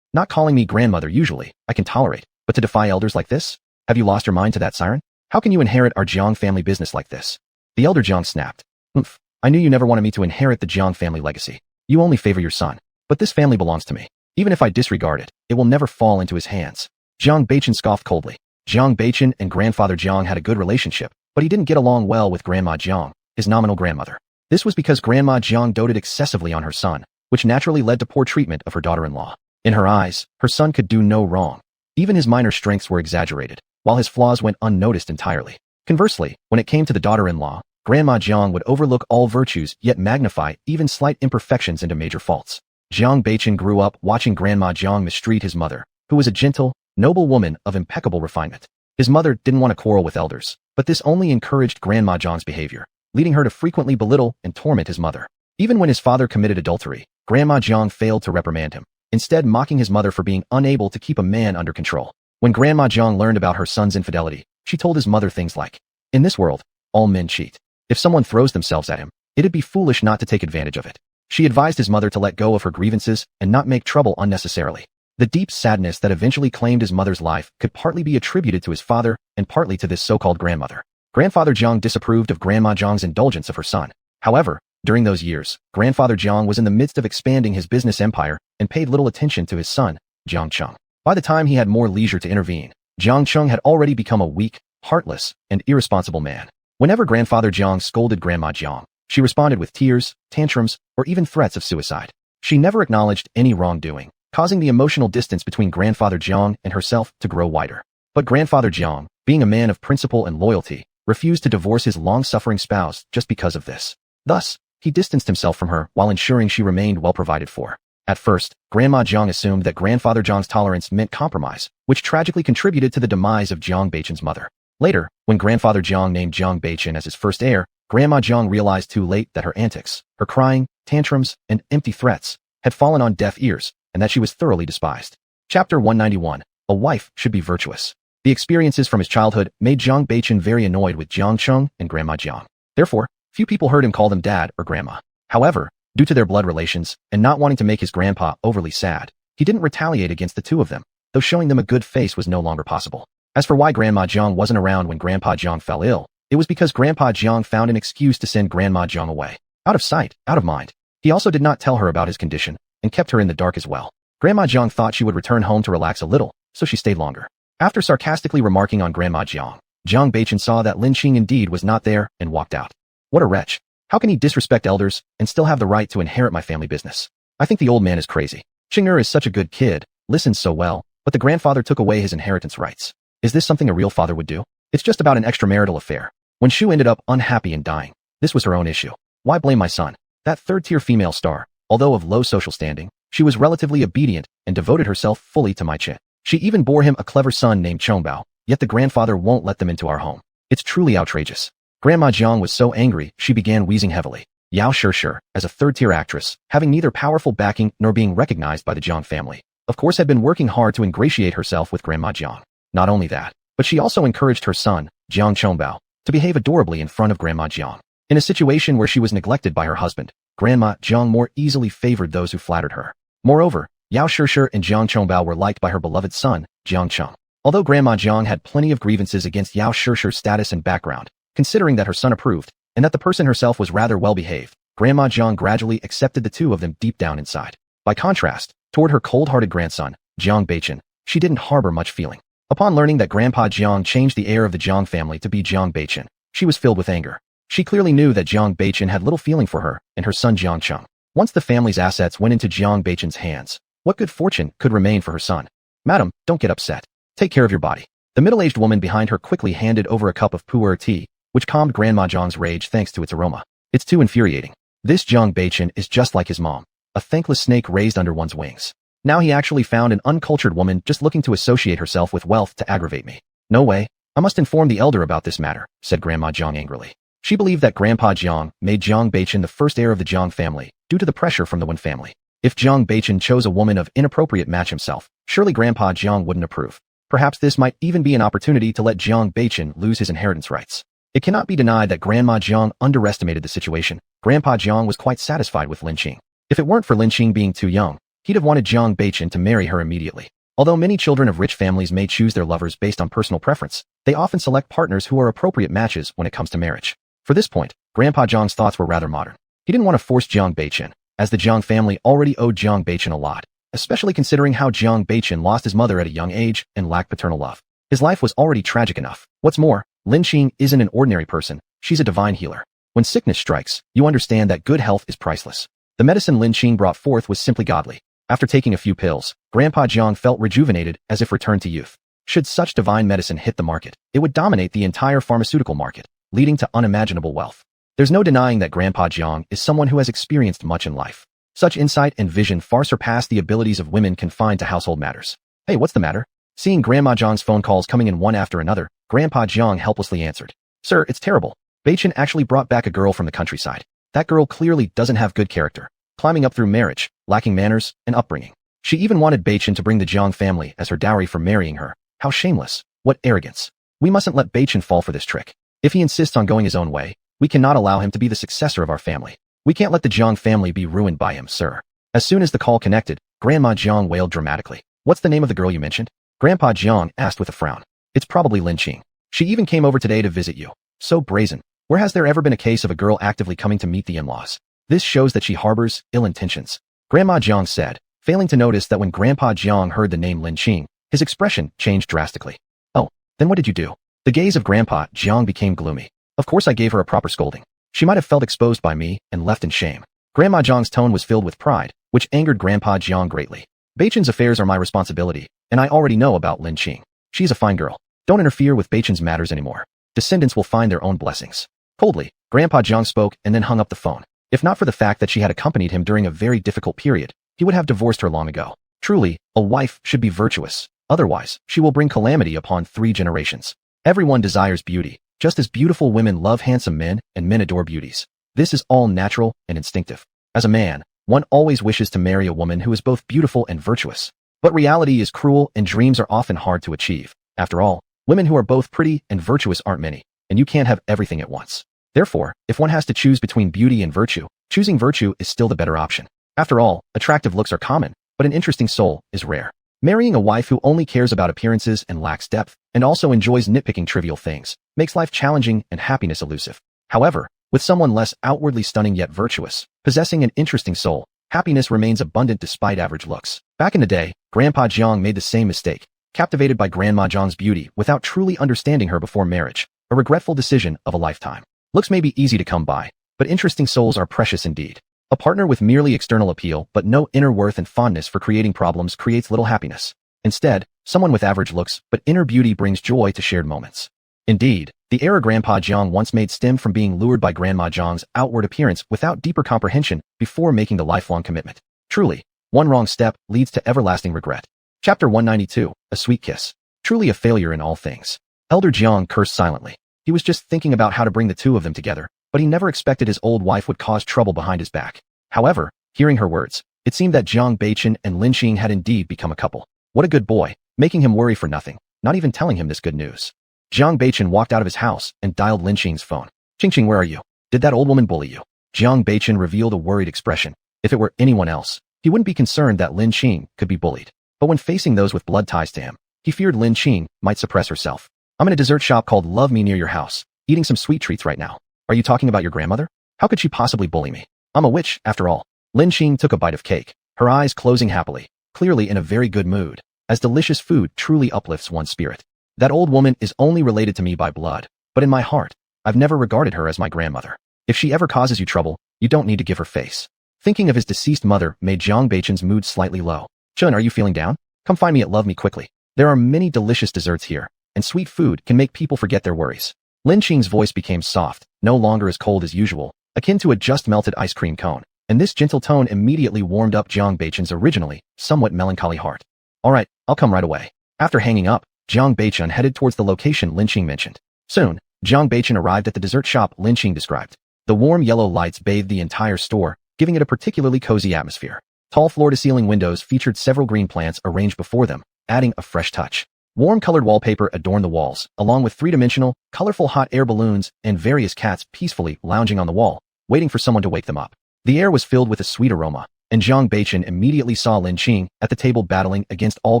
Not calling me grandmother usually, I can tolerate, but to defy elders like this? Have you lost your mind to that siren? How can you inherit our Jiang family business like this? The elder Jiang snapped. "Oomph. I knew you never wanted me to inherit the Jiang family legacy. You only favor your son. But this family belongs to me. Even if I disregard it, it will never fall into his hands." Jiang Beichen scoffed coldly. Jiang Beichen and grandfather Jiang had a good relationship, but he didn't get along well with Grandma Jiang, his nominal grandmother. This was because Grandma Jiang doted excessively on her son, which naturally led to poor treatment of her daughter-in-law. In her eyes, her son could do no wrong. Even his minor strengths were exaggerated, while his flaws went unnoticed entirely. Conversely, when it came to the daughter-in-law, Grandma Jiang would overlook all virtues yet magnify even slight imperfections into major faults. Jiang Beichen grew up watching Grandma Jiang mistreat his mother, who was a gentle, noble woman of impeccable refinement. His mother didn't want to quarrel with elders, but this only encouraged Grandma Jiang's behavior, leading her to frequently belittle and torment his mother. Even when his father committed adultery, Grandma Jiang failed to reprimand him, instead mocking his mother for being unable to keep a man under control. When Grandma Jiang learned about her son's infidelity, she told his mother things like, "In this world, all men cheat. If someone throws themselves at him, it'd be foolish not to take advantage of it." She advised his mother to let go of her grievances and not make trouble unnecessarily. The deep sadness that eventually claimed his mother's life could partly be attributed to his father and partly to this so-called grandmother. Grandfather Jiang disapproved of Grandma Jiang's indulgence of her son. However, during those years, Grandfather Jiang was in the midst of expanding his business empire and paid little attention to his son, Jiang Cheng. By the time he had more leisure to intervene, Jiang Cheng had already become a weak, heartless, and irresponsible man. Whenever Grandfather Jiang scolded Grandma Jiang, she responded with tears, tantrums, or even threats of suicide. She never acknowledged any wrongdoing, causing the emotional distance between Grandfather Jiang and herself to grow wider. But Grandfather Jiang, being a man of principle and loyalty, refused to divorce his long-suffering spouse just because of this. Thus, he distanced himself from her while ensuring she remained well provided for. At first, Grandma Jiang assumed that Grandfather Jiang's tolerance meant compromise, which tragically contributed to the demise of Jiang Beichen's mother. Later, when Grandfather Jiang named Jiang Beichen as his first heir, Grandma Jiang realized too late that her antics, her crying, tantrums, and empty threats had fallen on deaf ears, and that she was thoroughly despised. Chapter 191. A wife should be virtuous. The experiences from his childhood made Jiang Beichen very annoyed with Jiang Cheng and Grandma Jiang. Therefore, few people heard him call them dad or grandma. However, due to their blood relations and not wanting to make his grandpa overly sad, he didn't retaliate against the two of them, though showing them a good face was no longer possible. As for why Grandma Jiang wasn't around when Grandpa Jiang fell ill, it was because Grandpa Jiang found an excuse to send Grandma Jiang away. Out of sight, out of mind. He also did not tell her about his condition, and kept her in the dark as well. Grandma Jiang thought she would return home to relax a little, so she stayed longer. After sarcastically remarking on Grandma Jiang, Jiang Beichen saw that Lin Qing indeed was not there and walked out. What a wretch. How can he disrespect elders and still have the right to inherit my family business? I think the old man is crazy. Qing'er is such a good kid, listens so well, but the grandfather took away his inheritance rights. Is this something a real father would do? It's just about an extramarital affair. When Shu ended up unhappy and dying, this was her own issue. Why blame my son? That third-tier female star, although of low social standing, she was relatively obedient and devoted herself fully to my Qin. She even bore him a clever son named Chongbao, yet the grandfather won't let them into our home. It's truly outrageous. Grandma Jiang was so angry, she began wheezing heavily. Yao Shi, as a third-tier actress, having neither powerful backing nor being recognized by the Jiang family, of course had been working hard to ingratiate herself with Grandma Jiang. Not only that, but she also encouraged her son, Jiang Chongbao, to behave adorably in front of Grandma Jiang. In a situation where she was neglected by her husband, Grandma Jiang more easily favored those who flattered her. Moreover, Yao Shishir and Jiang Chongbao were liked by her beloved son, Jiang Cheng. Although Grandma Jiang had plenty of grievances against Yao Shishir's status and background, considering that her son approved, and that the person herself was rather well-behaved, Grandma Jiang gradually accepted the two of them deep down inside. By contrast, toward her cold-hearted grandson, Jiang Beichen, she didn't harbor much feeling. Upon learning that Grandpa Jiang changed the heir of the Jiang family to be Jiang Beichen, she was filled with anger. She clearly knew that Jiang Beichen had little feeling for her and her son Jiang Cheng. Once the family's assets went into Jiang Beichen's hands, what good fortune could remain for her son? Madam, don't get upset. Take care of your body. The middle-aged woman behind her quickly handed over a cup of pu'er tea, which calmed Grandma Jiang's rage thanks to its aroma. It's too infuriating. This Jiang Beichen is just like his mom, a thankless snake raised under one's wings. Now he actually found an uncultured woman just looking to associate herself with wealth to aggravate me. No way. I must inform the elder about this matter, said Grandma Jiang angrily. She believed that Grandpa Jiang made Jiang Beichen the first heir of the Jiang family due to the pressure from the Lin family. If Jiang Beichen chose a woman of inappropriate match himself, surely Grandpa Jiang wouldn't approve. Perhaps this might even be an opportunity to let Jiang Beichen lose his inheritance rights. It cannot be denied that Grandma Jiang underestimated the situation. Grandpa Jiang was quite satisfied with Lin Qing. If it weren't for Lin Qing being too young, he'd have wanted Jiang Beichen to marry her immediately. Although many children of rich families may choose their lovers based on personal preference, they often select partners who are appropriate matches when it comes to marriage. For this point, Grandpa Jiang's thoughts were rather modern. He didn't want to force Jiang Beichen, as the Jiang family already owed Jiang Beichen a lot, especially considering how Jiang Beichen lost his mother at a young age and lacked paternal love. His life was already tragic enough. What's more, Lin Qing isn't an ordinary person, she's a divine healer. When sickness strikes, you understand that good health is priceless. The medicine Lin Qing brought forth was simply godly. After taking a few pills, Grandpa Jiang felt rejuvenated as if returned to youth. Should such divine medicine hit the market, it would dominate the entire pharmaceutical market, leading to unimaginable wealth. There's no denying that Grandpa Jiang is someone who has experienced much in life. Such insight and vision far surpass the abilities of women confined to household matters. Hey, what's the matter? Seeing Grandma Jiang's phone calls coming in one after another, Grandpa Jiang helplessly answered. Sir, it's terrible. Beichen actually brought back a girl from the countryside. That girl clearly doesn't have good character, climbing up through marriage, lacking manners, and upbringing. She even wanted Beichen to bring the Jiang family as her dowry for marrying her. How shameless. What arrogance. We mustn't let Beichen fall for this trick. If he insists on going his own way, we cannot allow him to be the successor of our family. We can't let the Jiang family be ruined by him, sir. As soon as the call connected, Grandma Jiang wailed dramatically. What's the name of the girl you mentioned? Grandpa Jiang asked with a frown. It's probably Lin Qing. She even came over today to visit you. So brazen. Where has there ever been a case of a girl actively coming to meet the in-laws? This shows that she harbors ill intentions. Grandma Jiang said, failing to notice that when Grandpa Jiang heard the name Lin Qing, his expression changed drastically. Oh, then what did you do? The gaze of Grandpa Jiang became gloomy. Of course I gave her a proper scolding. She might have felt exposed by me and left in shame. Grandma Jiang's tone was filled with pride, which angered Grandpa Jiang greatly. Beichen's affairs are my responsibility, and I already know about Lin Qing. She's a fine girl. Don't interfere with Beichen's matters anymore. Descendants will find their own blessings. Coldly, Grandpa Jiang spoke and then hung up the phone. If not for the fact that she had accompanied him during a very difficult period, he would have divorced her long ago. Truly, a wife should be virtuous. Otherwise, she will bring calamity upon 3 generations. Everyone desires beauty, just as beautiful women love handsome men and men adore beauties. This is all natural and instinctive. As a man, one always wishes to marry a woman who is both beautiful and virtuous. But reality is cruel and dreams are often hard to achieve. After all, women who are both pretty and virtuous aren't many, and you can't have everything at once. Therefore, if one has to choose between beauty and virtue, choosing virtue is still the better option. After all, attractive looks are common, but an interesting soul is rare. Marrying a wife who only cares about appearances and lacks depth, and also enjoys nitpicking trivial things, makes life challenging and happiness elusive. However, with someone less outwardly stunning yet virtuous, possessing an interesting soul, happiness remains abundant despite average looks. Back in the day, Grandpa Jiang made the same mistake, captivated by Grandma Jiang's beauty without truly understanding her before marriage, a regretful decision of a lifetime. Looks may be easy to come by, but interesting souls are precious indeed. A partner with merely external appeal but no inner worth and fondness for creating problems creates little happiness. Instead, someone with average looks but inner beauty brings joy to shared moments. Indeed, the error Grandpa Jiang once made stemmed from being lured by Grandma Jiang's outward appearance without deeper comprehension before making the lifelong commitment. Truly, one wrong step leads to everlasting regret. Chapter 192, A Sweet Kiss. Truly a failure in all things. Elder Jiang cursed silently. He was just thinking about how to bring the two of them together, but he never expected his old wife would cause trouble behind his back. However, hearing her words, it seemed that Jiang Beichen and Lin Qing had indeed become a couple. What a good boy, making him worry for nothing, not even telling him this good news. Jiang Beichen walked out of his house and dialed Lin Qing's phone. Qing, where are you? Did that old woman bully you? Jiang Beichen revealed a worried expression. If it were anyone else, he wouldn't be concerned that Lin Qing could be bullied. But when facing those with blood ties to him, he feared Lin Qing might suppress herself. I'm in a dessert shop called Love Me near your house, eating some sweet treats right now. Are you talking about your grandmother? How could she possibly bully me? I'm a witch, after all. Lin Qing took a bite of cake, her eyes closing happily, clearly in a very good mood, as delicious food truly uplifts one's spirit. That old woman is only related to me by blood, but in my heart, I've never regarded her as my grandmother. If she ever causes you trouble, you don't need to give her face. Thinking of his deceased mother made Jiang Beichen's mood slightly low. Chun, are you feeling down? Come find me at Love Me quickly. There are many delicious desserts here, and sweet food can make people forget their worries. Lin Qing's voice became soft, no longer as cold as usual, akin to a just-melted ice cream cone, and this gentle tone immediately warmed up Jiang Beichen's originally somewhat melancholy heart. All right, I'll come right away. After hanging up, Jiang Beichen headed towards the location Lin Qing mentioned. Soon, Jiang Beichen arrived at the dessert shop Lin Qing described. The warm yellow lights bathed the entire store, giving it a particularly cozy atmosphere. Tall floor-to-ceiling windows featured several green plants arranged before them, adding a fresh touch. Warm-colored wallpaper adorned the walls, along with three-dimensional, colorful hot air balloons and various cats peacefully lounging on the wall, waiting for someone to wake them up. The air was filled with a sweet aroma, and Jiang Beichen immediately saw Lin Qing at the table battling against all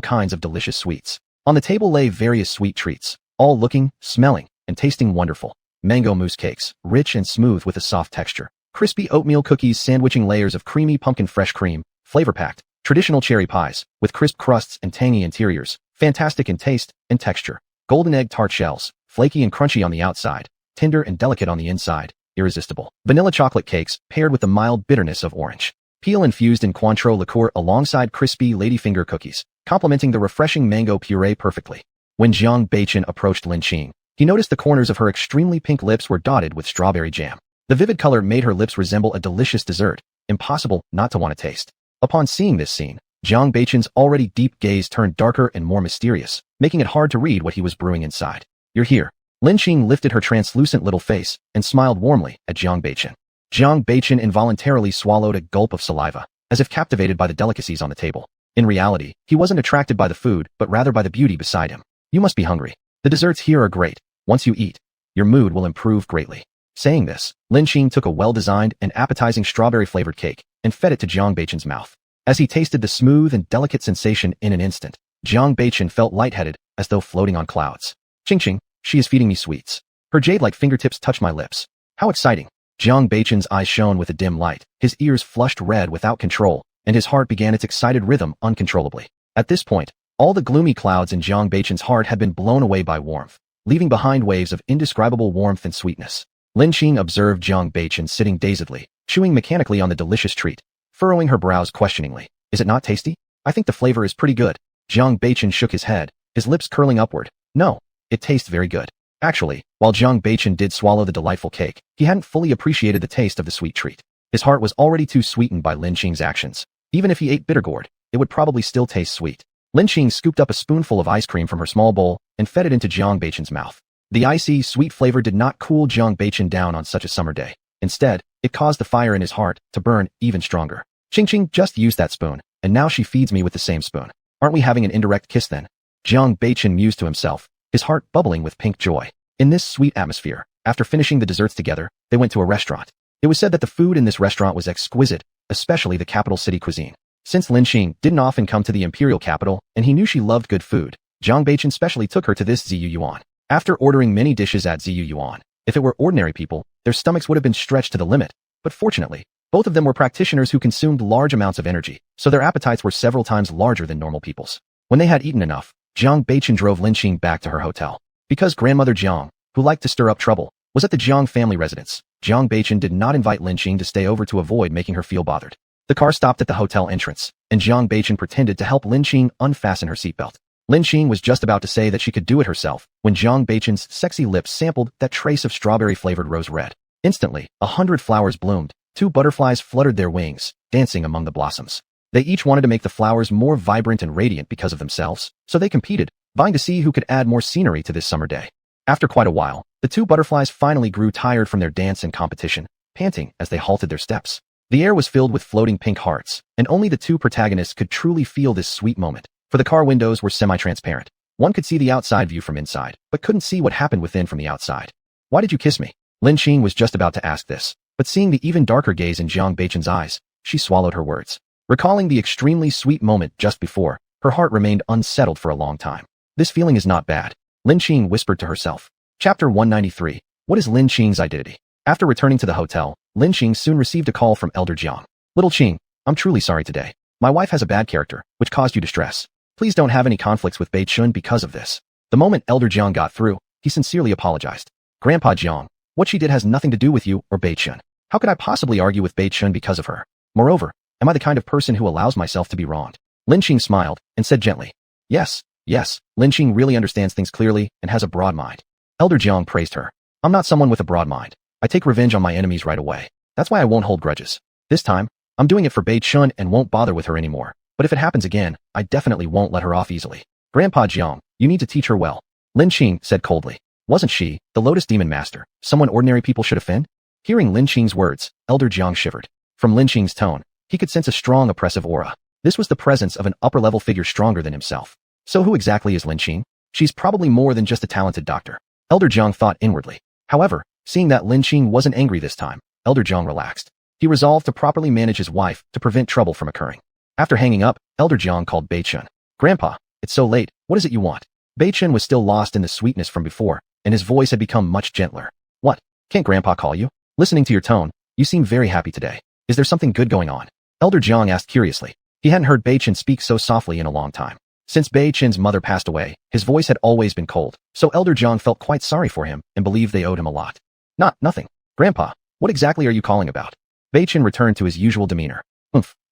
kinds of delicious sweets. On the table lay various sweet treats, all looking, smelling, and tasting wonderful. Mango mousse cakes, rich and smooth with a soft texture. Crispy oatmeal cookies sandwiching layers of creamy pumpkin fresh cream, flavor-packed. Traditional cherry pies, with crisp crusts and tangy interiors, fantastic in taste and texture. Golden egg tart shells, flaky and crunchy on the outside, tender and delicate on the inside, irresistible. Vanilla chocolate cakes, paired with the mild bitterness of orange. Peel infused in Cointreau liqueur alongside crispy ladyfinger cookies, complementing the refreshing mango puree perfectly. When Jiang Beichen approached Lin Qing, he noticed the corners of her extremely pink lips were dotted with strawberry jam. The vivid color made her lips resemble a delicious dessert, impossible not to want to taste. Upon seeing this scene, Jiang Beichen's already deep gaze turned darker and more mysterious, making it hard to read what he was brewing inside. You're here. Lin Qing lifted her translucent little face and smiled warmly at Jiang Beichen. Jiang Beichen involuntarily swallowed a gulp of saliva, as if captivated by the delicacies on the table. In reality, he wasn't attracted by the food, but rather by the beauty beside him. You must be hungry. The desserts here are great. Once you eat, your mood will improve greatly. Saying this, Lin Qing took a well-designed and appetizing strawberry-flavored cake and fed it to Jiang Beichen's mouth. As he tasted the smooth and delicate sensation in an instant, Jiang Beichen felt lightheaded as though floating on clouds. Qing, she is feeding me sweets. Her jade-like fingertips touch my lips. How exciting. Jiang Beichen's eyes shone with a dim light, his ears flushed red without control, and his heart began its excited rhythm uncontrollably. At this point, all the gloomy clouds in Jiang Beichen's heart had been blown away by warmth, leaving behind waves of indescribable warmth and sweetness. Lin Qing observed Jiang Beichen sitting dazedly, chewing mechanically on the delicious treat, furrowing her brows questioningly. Is it not tasty? I think the flavor is pretty good. Jiang Beichen shook his head, his lips curling upward. No, it tastes very good. Actually, while Jiang Beichen did swallow the delightful cake, he hadn't fully appreciated the taste of the sweet treat. His heart was already too sweetened by Lin Qing's actions. Even if he ate bitter gourd, it would probably still taste sweet. Lin Qing scooped up a spoonful of ice cream from her small bowl and fed it into Jiang Beichen's mouth. The icy, sweet flavor did not cool Jiang Beichen down on such a summer day. Instead, it caused the fire in his heart to burn even stronger. Qing just used that spoon, and now she feeds me with the same spoon. Aren't we having an indirect kiss then? Jiang Beichen mused to himself, his heart bubbling with pink joy. In this sweet atmosphere, after finishing the desserts together, they went to a restaurant. It was said that the food in this restaurant was exquisite, especially the capital city cuisine. Since Lin Qing didn't often come to the imperial capital, and he knew she loved good food, Jiang Beichen specially took her to this Ziyu Yuan. After ordering many dishes at Ziyu Yuan, if it were ordinary people, their stomachs would have been stretched to the limit. But fortunately, both of them were practitioners who consumed large amounts of energy, so their appetites were several times larger than normal people's. When they had eaten enough, Jiang Beichen drove Lin Qing back to her hotel. Because grandmother Jiang, who liked to stir up trouble, was at the Jiang family residence, Jiang Beichen did not invite Lin Qing to stay over to avoid making her feel bothered. The car stopped at the hotel entrance, and Jiang Beichen pretended to help Lin Qing unfasten her seatbelt. Lin Qing was just about to say that she could do it herself when Jiang Beichen's sexy lips sampled that trace of strawberry-flavored rose red. Instantly, 100 flowers bloomed, 2 butterflies fluttered their wings, dancing among the blossoms. They each wanted to make the flowers more vibrant and radiant because of themselves, so they competed, vying to see who could add more scenery to this summer day. After quite a while, the 2 butterflies finally grew tired from their dance and competition, panting as they halted their steps. The air was filled with floating pink hearts, and only the 2 protagonists could truly feel this sweet moment, for the car windows were semi-transparent. One could see the outside view from inside, but couldn't see what happened within from the outside. Why did you kiss me? Lin Qing was just about to ask this, but seeing the even darker gaze in Jiang Beichen's eyes, she swallowed her words. Recalling the extremely sweet moment just before, her heart remained unsettled for a long time. This feeling is not bad, Lin Qing whispered to herself. Chapter 193. What is Lin Qing's identity? After returning to the hotel, Lin Qing soon received a call from Elder Jiang. Little Qing, I'm truly sorry today. My wife has a bad character, which caused you distress. Please don't have any conflicts with Bei Chun because of this. The moment Elder Jiang got through, he sincerely apologized. Grandpa Jiang, what she did has nothing to do with you or Bei Chun. How could I possibly argue with Bei Chun because of her? Moreover, am I the kind of person who allows myself to be wronged? Lin Qing smiled and said gently. Yes, Lin Qing really understands things clearly and has a broad mind. Elder Jiang praised her. I'm not someone with a broad mind. I take revenge on my enemies right away. That's why I won't hold grudges. This time, I'm doing it for Bei Chun and won't bother with her anymore. But if it happens again, I definitely won't let her off easily. Grandpa Jiang, you need to teach her well. Lin Qing said coldly. Wasn't she, the Lotus Demon Master, someone ordinary people should offend? Hearing Lin Qing's words, Elder Jiang shivered. From Lin Qing's tone, he could sense a strong oppressive aura. This was the presence of an upper-level figure stronger than himself. So who exactly is Lin Qing? She's probably more than just a talented doctor. Elder Jiang thought inwardly. However, seeing that Lin Qing wasn't angry this time, Elder Jiang relaxed. He resolved to properly manage his wife to prevent trouble from occurring. After hanging up, Elder Jiang called Bei Chun. Grandpa, it's so late, what is it you want? Bei Chun was still lost in the sweetness from before, and his voice had become much gentler. What? Can't Grandpa call you? Listening to your tone, you seem very happy today. Is there something good going on? Elder Jiang asked curiously. He hadn't heard Bei Chun speak so softly in a long time. Since Bei Chun's mother passed away, his voice had always been cold, so Elder Jiang felt quite sorry for him and believed they owed him a lot. Nothing. Grandpa, what exactly are you calling about? Bei Chun returned to his usual demeanor.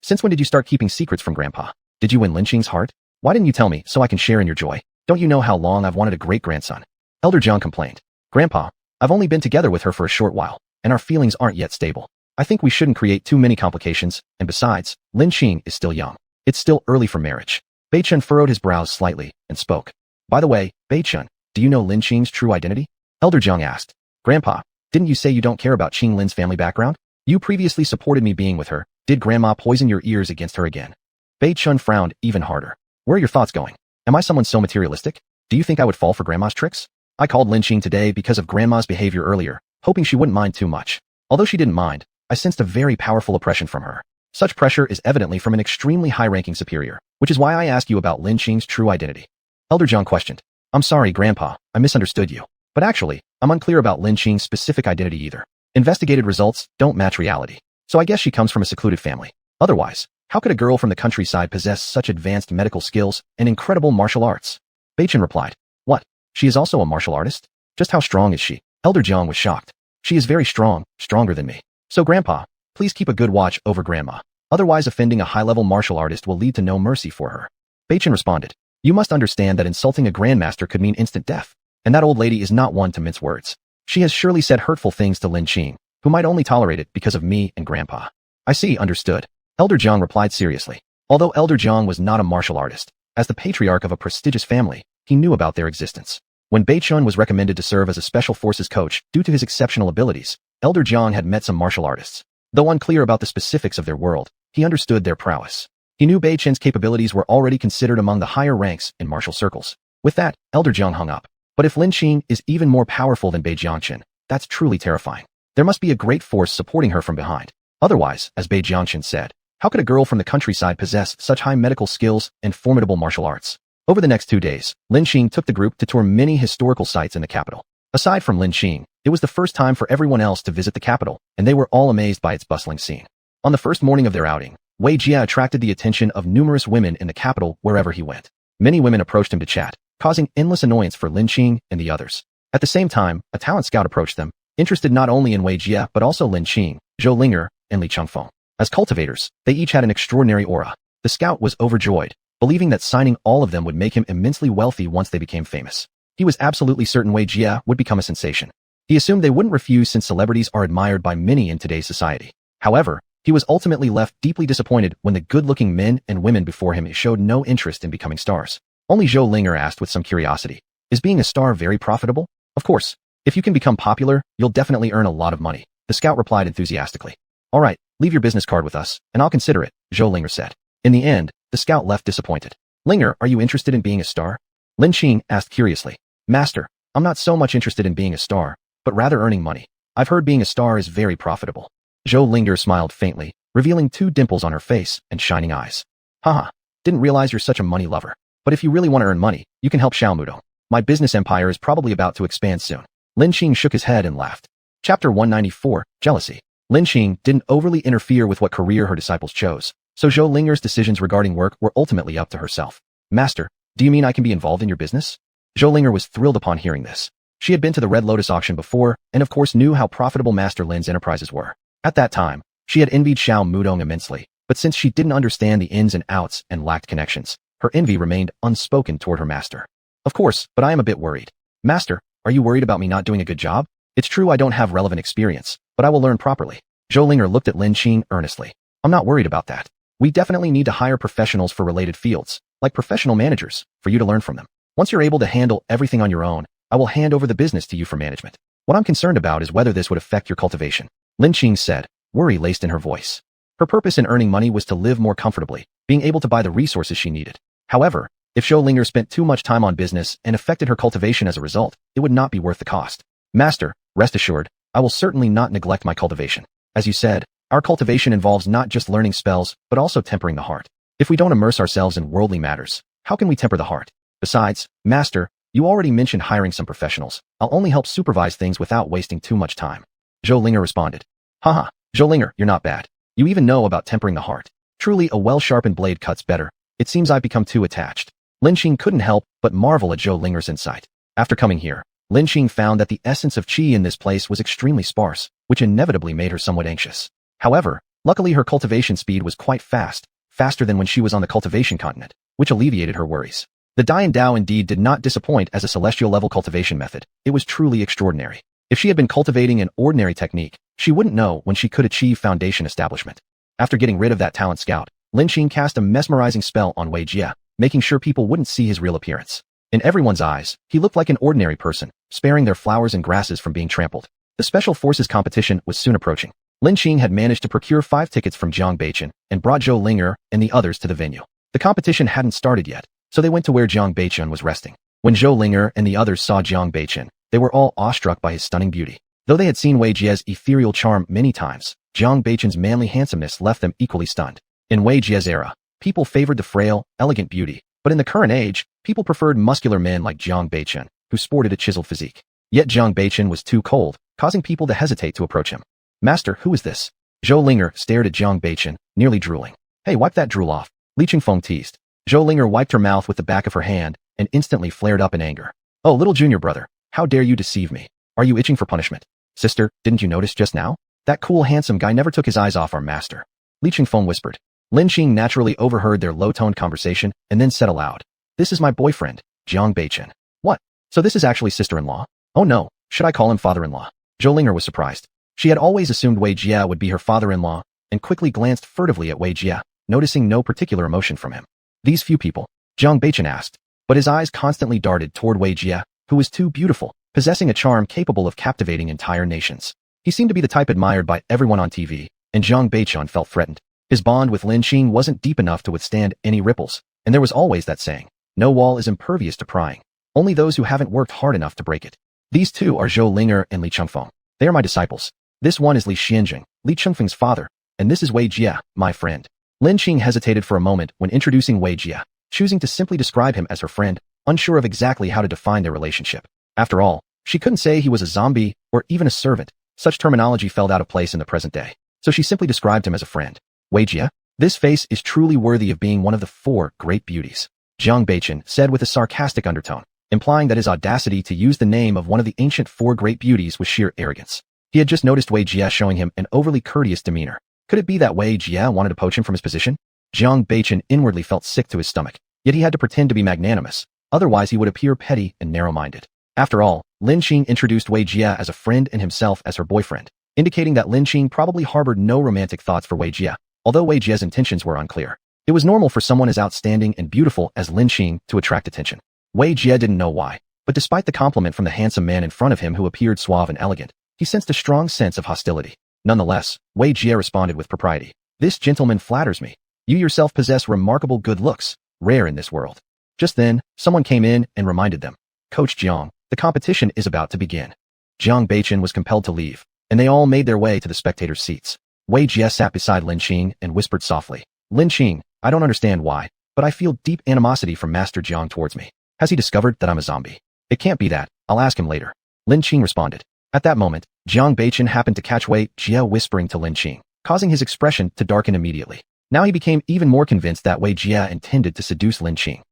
Since when did you start keeping secrets from Grandpa? Did you win Lin Qing's heart? Why didn't you tell me so I can share in your joy? Don't you know how long I've wanted a great-grandson? Elder Jiang complained. Grandpa, I've only been together with her for a short while, and our feelings aren't yet stable. I think we shouldn't create too many complications, and besides, Lin Qing is still young. It's still early for marriage. Bei Chun furrowed his brows slightly and spoke. By the way, Bei Chun, do you know Lin Qing's true identity? Elder Jiang asked. Grandpa, didn't you say you don't care about Qing Lin's family background? You previously supported me being with her. Did Grandma poison your ears against her again? Bei Chun frowned even harder. Where are your thoughts going? Am I someone so materialistic? Do you think I would fall for Grandma's tricks? I called Lin Qing today because of Grandma's behavior earlier, hoping she wouldn't mind too much. Although she didn't mind, I sensed a very powerful oppression from her. Such pressure is evidently from an extremely high-ranking superior, which is why I asked you about Lin Qing's true identity. Elder Jiang questioned. I'm sorry, Grandpa, I misunderstood you. But actually, I'm unclear about Lin Qing's specific identity either. Investigated results don't match reality. So I guess she comes from a secluded family. Otherwise, how could a girl from the countryside possess such advanced medical skills and incredible martial arts? Bei Chun replied. What? She is also a martial artist? Just how strong is she? Elder Jiang was shocked. She is very strong, stronger than me. So Grandpa, please keep a good watch over Grandma. Otherwise offending a high-level martial artist will lead to no mercy for her. Bei Chun responded. You must understand that insulting a grandmaster could mean instant death. And that old lady is not one to mince words. She has surely said hurtful things to Lin Qing, who might only tolerate it because of me and Grandpa. I see, understood. Elder Jiang replied seriously. Although Elder Jiang was not a martial artist, as the patriarch of a prestigious family, he knew about their existence. When Bei Chun was recommended to serve as a special forces coach due to his exceptional abilities, Elder Jiang had met some martial artists. Though unclear about the specifics of their world, he understood their prowess. He knew Bei Chun's capabilities were already considered among the higher ranks in martial circles. With that, Elder Jiang hung up. But if Lin Qing is even more powerful than Bei Jiangchen, that's truly terrifying. There must be a great force supporting her from behind. Otherwise, as Bei Jiangchen said, how could a girl from the countryside possess such high medical skills and formidable martial arts? Over the next 2 days, Lin Qing took the group to tour many historical sites in the capital. Aside from Lin Qing, it was the first time for everyone else to visit the capital, and they were all amazed by its bustling scene. On the first morning of their outing, Wei Jia attracted the attention of numerous women in the capital wherever he went. Many women approached him to chat, causing endless annoyance for Lin Qing and the others. At the same time, a talent scout approached them, interested not only in Wei Jia but also Lin Qing, Zhou Linger, and Li Chengfeng. As cultivators, they each had an extraordinary aura. The scout was overjoyed, believing that signing all of them would make him immensely wealthy once they became famous. He was absolutely certain Wei Jia would become a sensation. He assumed they wouldn't refuse since celebrities are admired by many in today's society. However, he was ultimately left deeply disappointed when the good-looking men and women before him showed no interest in becoming stars. Only Zhou Linger asked with some curiosity, is being a star very profitable? Of course. If you can become popular, you'll definitely earn a lot of money. The scout replied enthusiastically. All right, leave your business card with us, and I'll consider it, Zhou Linger said. In the end, the scout left disappointed. Linger, are you interested in being a star? Lin Qing asked curiously. Master, I'm not so much interested in being a star, but rather earning money. I've heard being a star is very profitable. Zhou Linger smiled faintly, revealing 2 dimples on her face and shining eyes. Haha, didn't realize you're such a money lover. But if you really want to earn money, you can help Xiao Mudong. My business empire is probably about to expand soon. Lin Qing shook his head and laughed. Chapter 194, Jealousy. Lin Qing didn't overly interfere with what career her disciples chose, so Zhou Linger's decisions regarding work were ultimately up to herself. Master, do you mean I can be involved in your business? Zhou Linger was thrilled upon hearing this. She had been to the Red Lotus auction before, and of course knew how profitable Master Lin's enterprises were. At that time, she had envied Xiao Mudong immensely, but since she didn't understand the ins and outs and lacked connections, her envy remained unspoken toward her master. Of course, but I am a bit worried. Master, are you worried about me not doing a good job? It's true I don't have relevant experience, but I will learn properly. Zhou Linger looked at Lin Qing earnestly. I'm not worried about that. We definitely need to hire professionals for related fields, like professional managers, for you to learn from them. Once you're able to handle everything on your own, I will hand over the business to you for management. What I'm concerned about is whether this would affect your cultivation. Lin Qing said, worry laced in her voice. Her purpose in earning money was to live more comfortably, being able to buy the resources she needed. However, if Zhou Linger spent too much time on business and affected her cultivation as a result, it would not be worth the cost. Master, rest assured, I will certainly not neglect my cultivation. As you said, our cultivation involves not just learning spells, but also tempering the heart. If we don't immerse ourselves in worldly matters, how can we temper the heart? Besides, Master, you already mentioned hiring some professionals. I'll only help supervise things without wasting too much time. Zhou Linger responded. Haha, Zhou Linger, you're not bad. You even know about tempering the heart. Truly a well-sharpened blade cuts better. It seems I've become too attached. Lin Qing couldn't help but marvel at Zhou Linger's insight. After coming here, Lin Qing found that the essence of qi in this place was extremely sparse, which inevitably made her somewhat anxious. However, luckily her cultivation speed was quite fast, faster than when she was on the Cultivation Continent, which alleviated her worries. The Dian Dao indeed did not disappoint as a celestial-level cultivation method. It was truly extraordinary. If she had been cultivating an ordinary technique, she wouldn't know when she could achieve foundation establishment. After getting rid of that talent scout, Lin Qing cast a mesmerizing spell on Wei Jie, making sure people wouldn't see his real appearance. In everyone's eyes, he looked like an ordinary person, sparing their flowers and grasses from being trampled. The Special Forces competition was soon approaching. Lin Qing had managed to procure 5 tickets from Jiang Beichen and brought Zhou Linger and the others to the venue. The competition hadn't started yet, so they went to where Jiang Beichen was resting. When Zhou Linger and the others saw Jiang Beichen, they were all awestruck by his stunning beauty. Though they had seen Wei Jie's ethereal charm many times, Jiang Beichen's manly handsomeness left them equally stunned. In Wei Jie's era, people favored the frail, elegant beauty, but in the current age, people preferred muscular men like Jiang Beichen, who sported a chiseled physique. Yet Jiang Beichen was too cold, causing people to hesitate to approach him. Master, who is this? Zhou Linger stared at Jiang Beichen, nearly drooling. Hey, wipe that drool off, Li Qingfeng teased. Zhou Linger wiped her mouth with the back of her hand and instantly flared up in anger. Oh, little junior brother, how dare you deceive me? Are you itching for punishment? Sister, didn't you notice just now? That cool handsome guy never took his eyes off our master. Li Qingfeng whispered. Lin Qing naturally overheard their low-toned conversation and then said aloud. This is my boyfriend, Jiang Beichen. What? So this is actually sister-in-law? Oh no, should I call him father-in-law? Zhou Linger was surprised. She had always assumed Wei Jie would be her father-in-law and quickly glanced furtively at Wei Jie, noticing no particular emotion from him. These few people? Jiang Beichen asked, but his eyes constantly darted toward Wei Jie, who was too beautiful, possessing a charm capable of captivating entire nations. He seemed to be the type admired by everyone on TV, and Jiang Beichen felt threatened. His bond with Lin Qing wasn't deep enough to withstand any ripples, and there was always that saying, no wall is impervious to prying. Only those who haven't worked hard enough to break it. These two are Zhou Linger and Li Qingfeng. They are my disciples. This one is Li Xianjing, Li Qingfeng's father, and this is Wei Jie, my friend. Lin Qing hesitated for a moment when introducing Wei Jie, choosing to simply describe him as her friend, unsure of exactly how to define their relationship. After all, she couldn't say he was a zombie or even a servant. Such terminology fell out of place in the present day, so she simply described him as a friend. Wei Jie, this face is truly worthy of being one of the 4 great beauties, Jiang Beichen said with a sarcastic undertone, implying that his audacity to use the name of one of the ancient 4 great beauties was sheer arrogance. He had just noticed Wei Jie showing him an overly courteous demeanor. Could it be that Wei Jie wanted to poach him from his position? Jiang Beichen inwardly felt sick to his stomach, yet he had to pretend to be magnanimous, otherwise he would appear petty and narrow-minded. After all, Lin Qing introduced Wei Jie as a friend and himself as her boyfriend, indicating that Lin Qing probably harbored no romantic thoughts for Wei Jie, although Wei Jie's intentions were unclear. It was normal for someone as outstanding and beautiful as Lin Qing to attract attention. Wei Jie didn't know why, but despite the compliment from the handsome man in front of him who appeared suave and elegant, he sensed a strong sense of hostility. Nonetheless, Wei Jie responded with propriety. This gentleman flatters me. You yourself possess remarkable good looks, rare in this world. Just then, someone came in and reminded them, "Coach Jiang, the competition is about to begin." Jiang Beichen was compelled to leave, and they all made their way to the spectators' seats. Wei Jie sat beside Lin Qing and whispered softly, "Lin Qing, I don't understand why, but I feel deep animosity from Master Jiang towards me. Has he discovered that I'm a zombie?" "It can't be that. I'll ask him later," Lin Qing responded. At that moment, Jiang Beichen happened to catch Wei Jie whispering to Lin Qing, causing his expression to darken immediately. Now he became even more convinced that Wei Jie intended to seduce Lin Qing.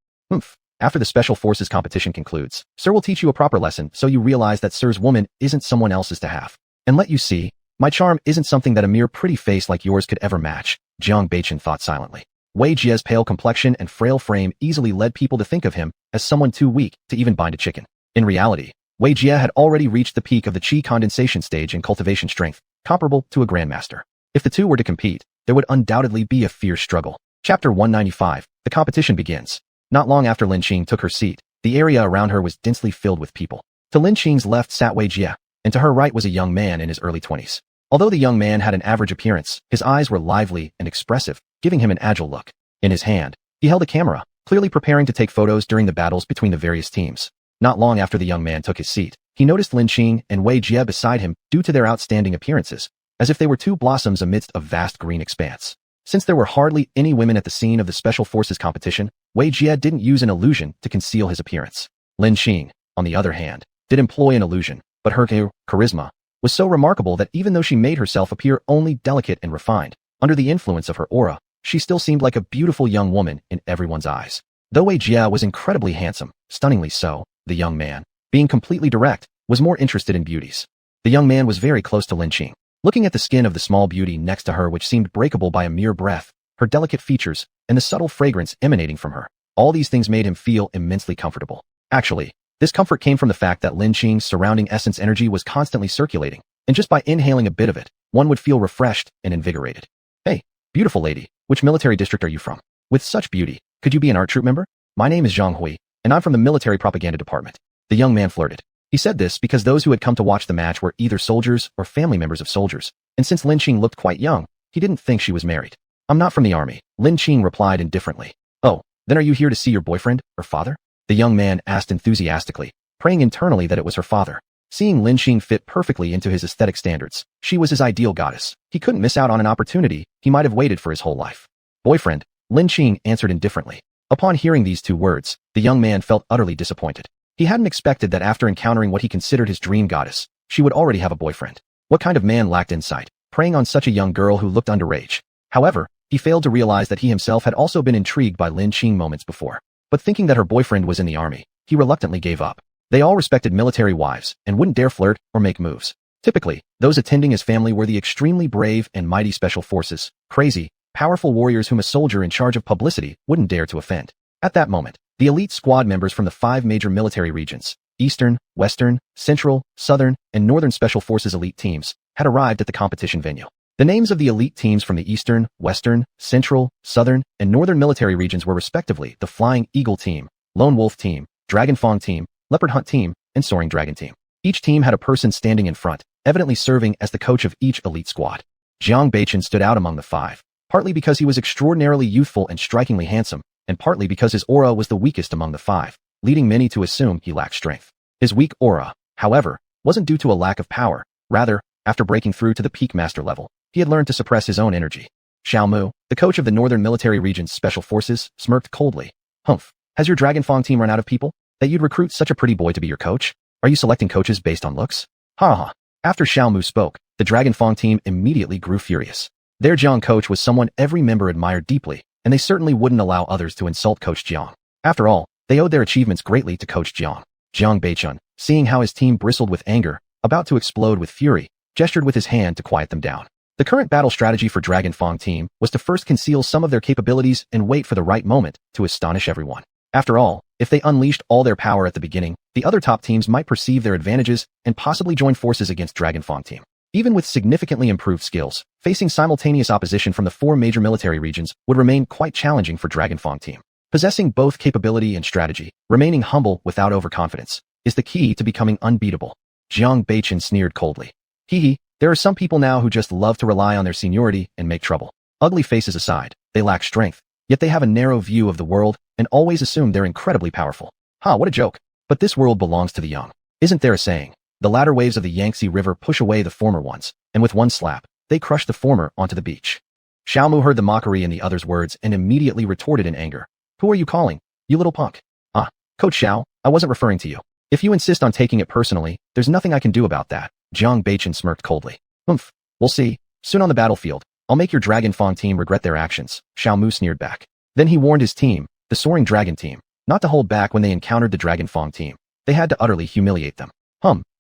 After the Special Forces competition concludes, Sir will teach you a proper lesson so you realize that Sir's woman isn't someone else's to have. And let you see, my charm isn't something that a mere pretty face like yours could ever match, Jiang Beichen thought silently. Wei Jie's pale complexion and frail frame easily led people to think of him as someone too weak to even bind a chicken. In reality, Wei Jie had already reached the peak of the qi condensation stage in cultivation strength, comparable to a grandmaster. If the two were to compete, there would undoubtedly be a fierce struggle. Chapter 195, the competition begins. Not long after Lin Qing took her seat, the area around her was densely filled with people. To Lin Qing's left sat Wei Jie, and to her right was a young man in his early 20s. Although the young man had an average appearance, his eyes were lively and expressive, giving him an agile look. In his hand, he held a camera, clearly preparing to take photos during the battles between the various teams. Not long after the young man took his seat, he noticed Lin Qing and Wei Jie beside him due to their outstanding appearances, as if they were two blossoms amidst a vast green expanse. Since there were hardly any women at the scene of the Special Forces competition, Wei Jie didn't use an illusion to conceal his appearance. Lin Qing, on the other hand, did employ an illusion, but her charisma was so remarkable that even though she made herself appear only delicate and refined, under the influence of her aura, she still seemed like a beautiful young woman in everyone's eyes. Though Wei Jie was incredibly handsome, stunningly so, the young man, being completely direct, was more interested in beauties. The young man was very close to Lin Qing. Looking at the skin of the small beauty next to her which seemed breakable by a mere breath, her delicate features, and the subtle fragrance emanating from her, all these things made him feel immensely comfortable. Actually, this comfort came from the fact that Lin Qing's surrounding essence energy was constantly circulating, and just by inhaling a bit of it, one would feel refreshed and invigorated. "Hey, beautiful lady, which military district are you from? With such beauty, could you be an art troupe member? My name is Zhang Hui, and I'm from the military propaganda department." The young man flirted. He said this because those who had come to watch the match were either soldiers or family members of soldiers, and since Lin Qing looked quite young, he didn't think she was married. "I'm not from the army," Lin Qing replied indifferently. "Oh, then are you here to see your boyfriend, or father?" The young man asked enthusiastically, praying internally that it was her father. Seeing Lin Qing fit perfectly into his aesthetic standards, she was his ideal goddess. He couldn't miss out on an opportunity he might have waited for his whole life. "Boyfriend," Lin Qing answered indifferently. Upon hearing these two words, the young man felt utterly disappointed. He hadn't expected that after encountering what he considered his dream goddess, she would already have a boyfriend. What kind of man lacked insight, preying on such a young girl who looked underage? However, he failed to realize that he himself had also been intrigued by Lin Qing moments before. But thinking that her boyfriend was in the army, he reluctantly gave up. They all respected military wives and wouldn't dare flirt or make moves. Typically, those attending his family were the extremely brave and mighty special forces, crazy, powerful warriors whom a soldier in charge of publicity wouldn't dare to offend. At that moment, the elite squad members from the 5 major military regions, Eastern, Western, Central, Southern, and Northern Special Forces elite teams, had arrived at the competition venue. The names of the elite teams from the Eastern, Western, Central, Southern, and Northern military regions were respectively the Flying Eagle Team, Lone Wolf Team, Dragon Fang Team, Leopard Hunt Team, and Soaring Dragon Team. Each team had a person standing in front, evidently serving as the coach of each elite squad. Jiang Beichen stood out among the 5, partly because he was extraordinarily youthful and strikingly handsome, and partly because his aura was the weakest among the 5, leading many to assume he lacked strength. His weak aura, however, wasn't due to a lack of power. Rather, after breaking through to the peak master level, he had learned to suppress his own energy. Xiao Mu, the coach of the Northern Military Region's Special Forces, smirked coldly. "Humph, has your Dragon Fang team run out of people? That you'd recruit such a pretty boy to be your coach? Are you selecting coaches based on looks?" Ha ha. After Xiao Mu spoke, the Dragon Fang team immediately grew furious. Their Jiang coach was someone every member admired deeply, and they certainly wouldn't allow others to insult Coach Jiang. After all, they owed their achievements greatly to Coach Jiang. Jiang Beichun, seeing how his team bristled with anger, about to explode with fury, gestured with his hand to quiet them down. The current battle strategy for Dragon Fang team was to first conceal some of their capabilities and wait for the right moment to astonish everyone. After all, if they unleashed all their power at the beginning, the other top teams might perceive their advantages and possibly join forces against Dragon Fang team. Even with significantly improved skills, facing simultaneous opposition from the 4 major military regions would remain quite challenging for Dragon Fang team. Possessing both capability and strategy, remaining humble without overconfidence, is the key to becoming unbeatable. Jiang Beichen sneered coldly. Hee, there are some people now who just love to rely on their seniority and make trouble. Ugly faces aside, they lack strength, Yet they have a narrow view of the world and always assume they're incredibly powerful. What a joke. But this world belongs to the young. Isn't there a saying? The latter waves of the Yangtze River push away the former ones, and with one slap, they crush the former onto the beach. Xiaomu heard the mockery in the other's words and immediately retorted in anger. Who are you calling? You little punk. Coach Xiao, I wasn't referring to you. If you insist on taking it personally, there's nothing I can do about that. Jiang Baichen smirked coldly. We'll see. Soon on the battlefield, I'll make your Dragon Fang team regret their actions, Xiaomu sneered back. Then he warned his team, the Soaring Dragon team, not to hold back when they encountered the Dragon Fang team. They had to utterly humiliate them.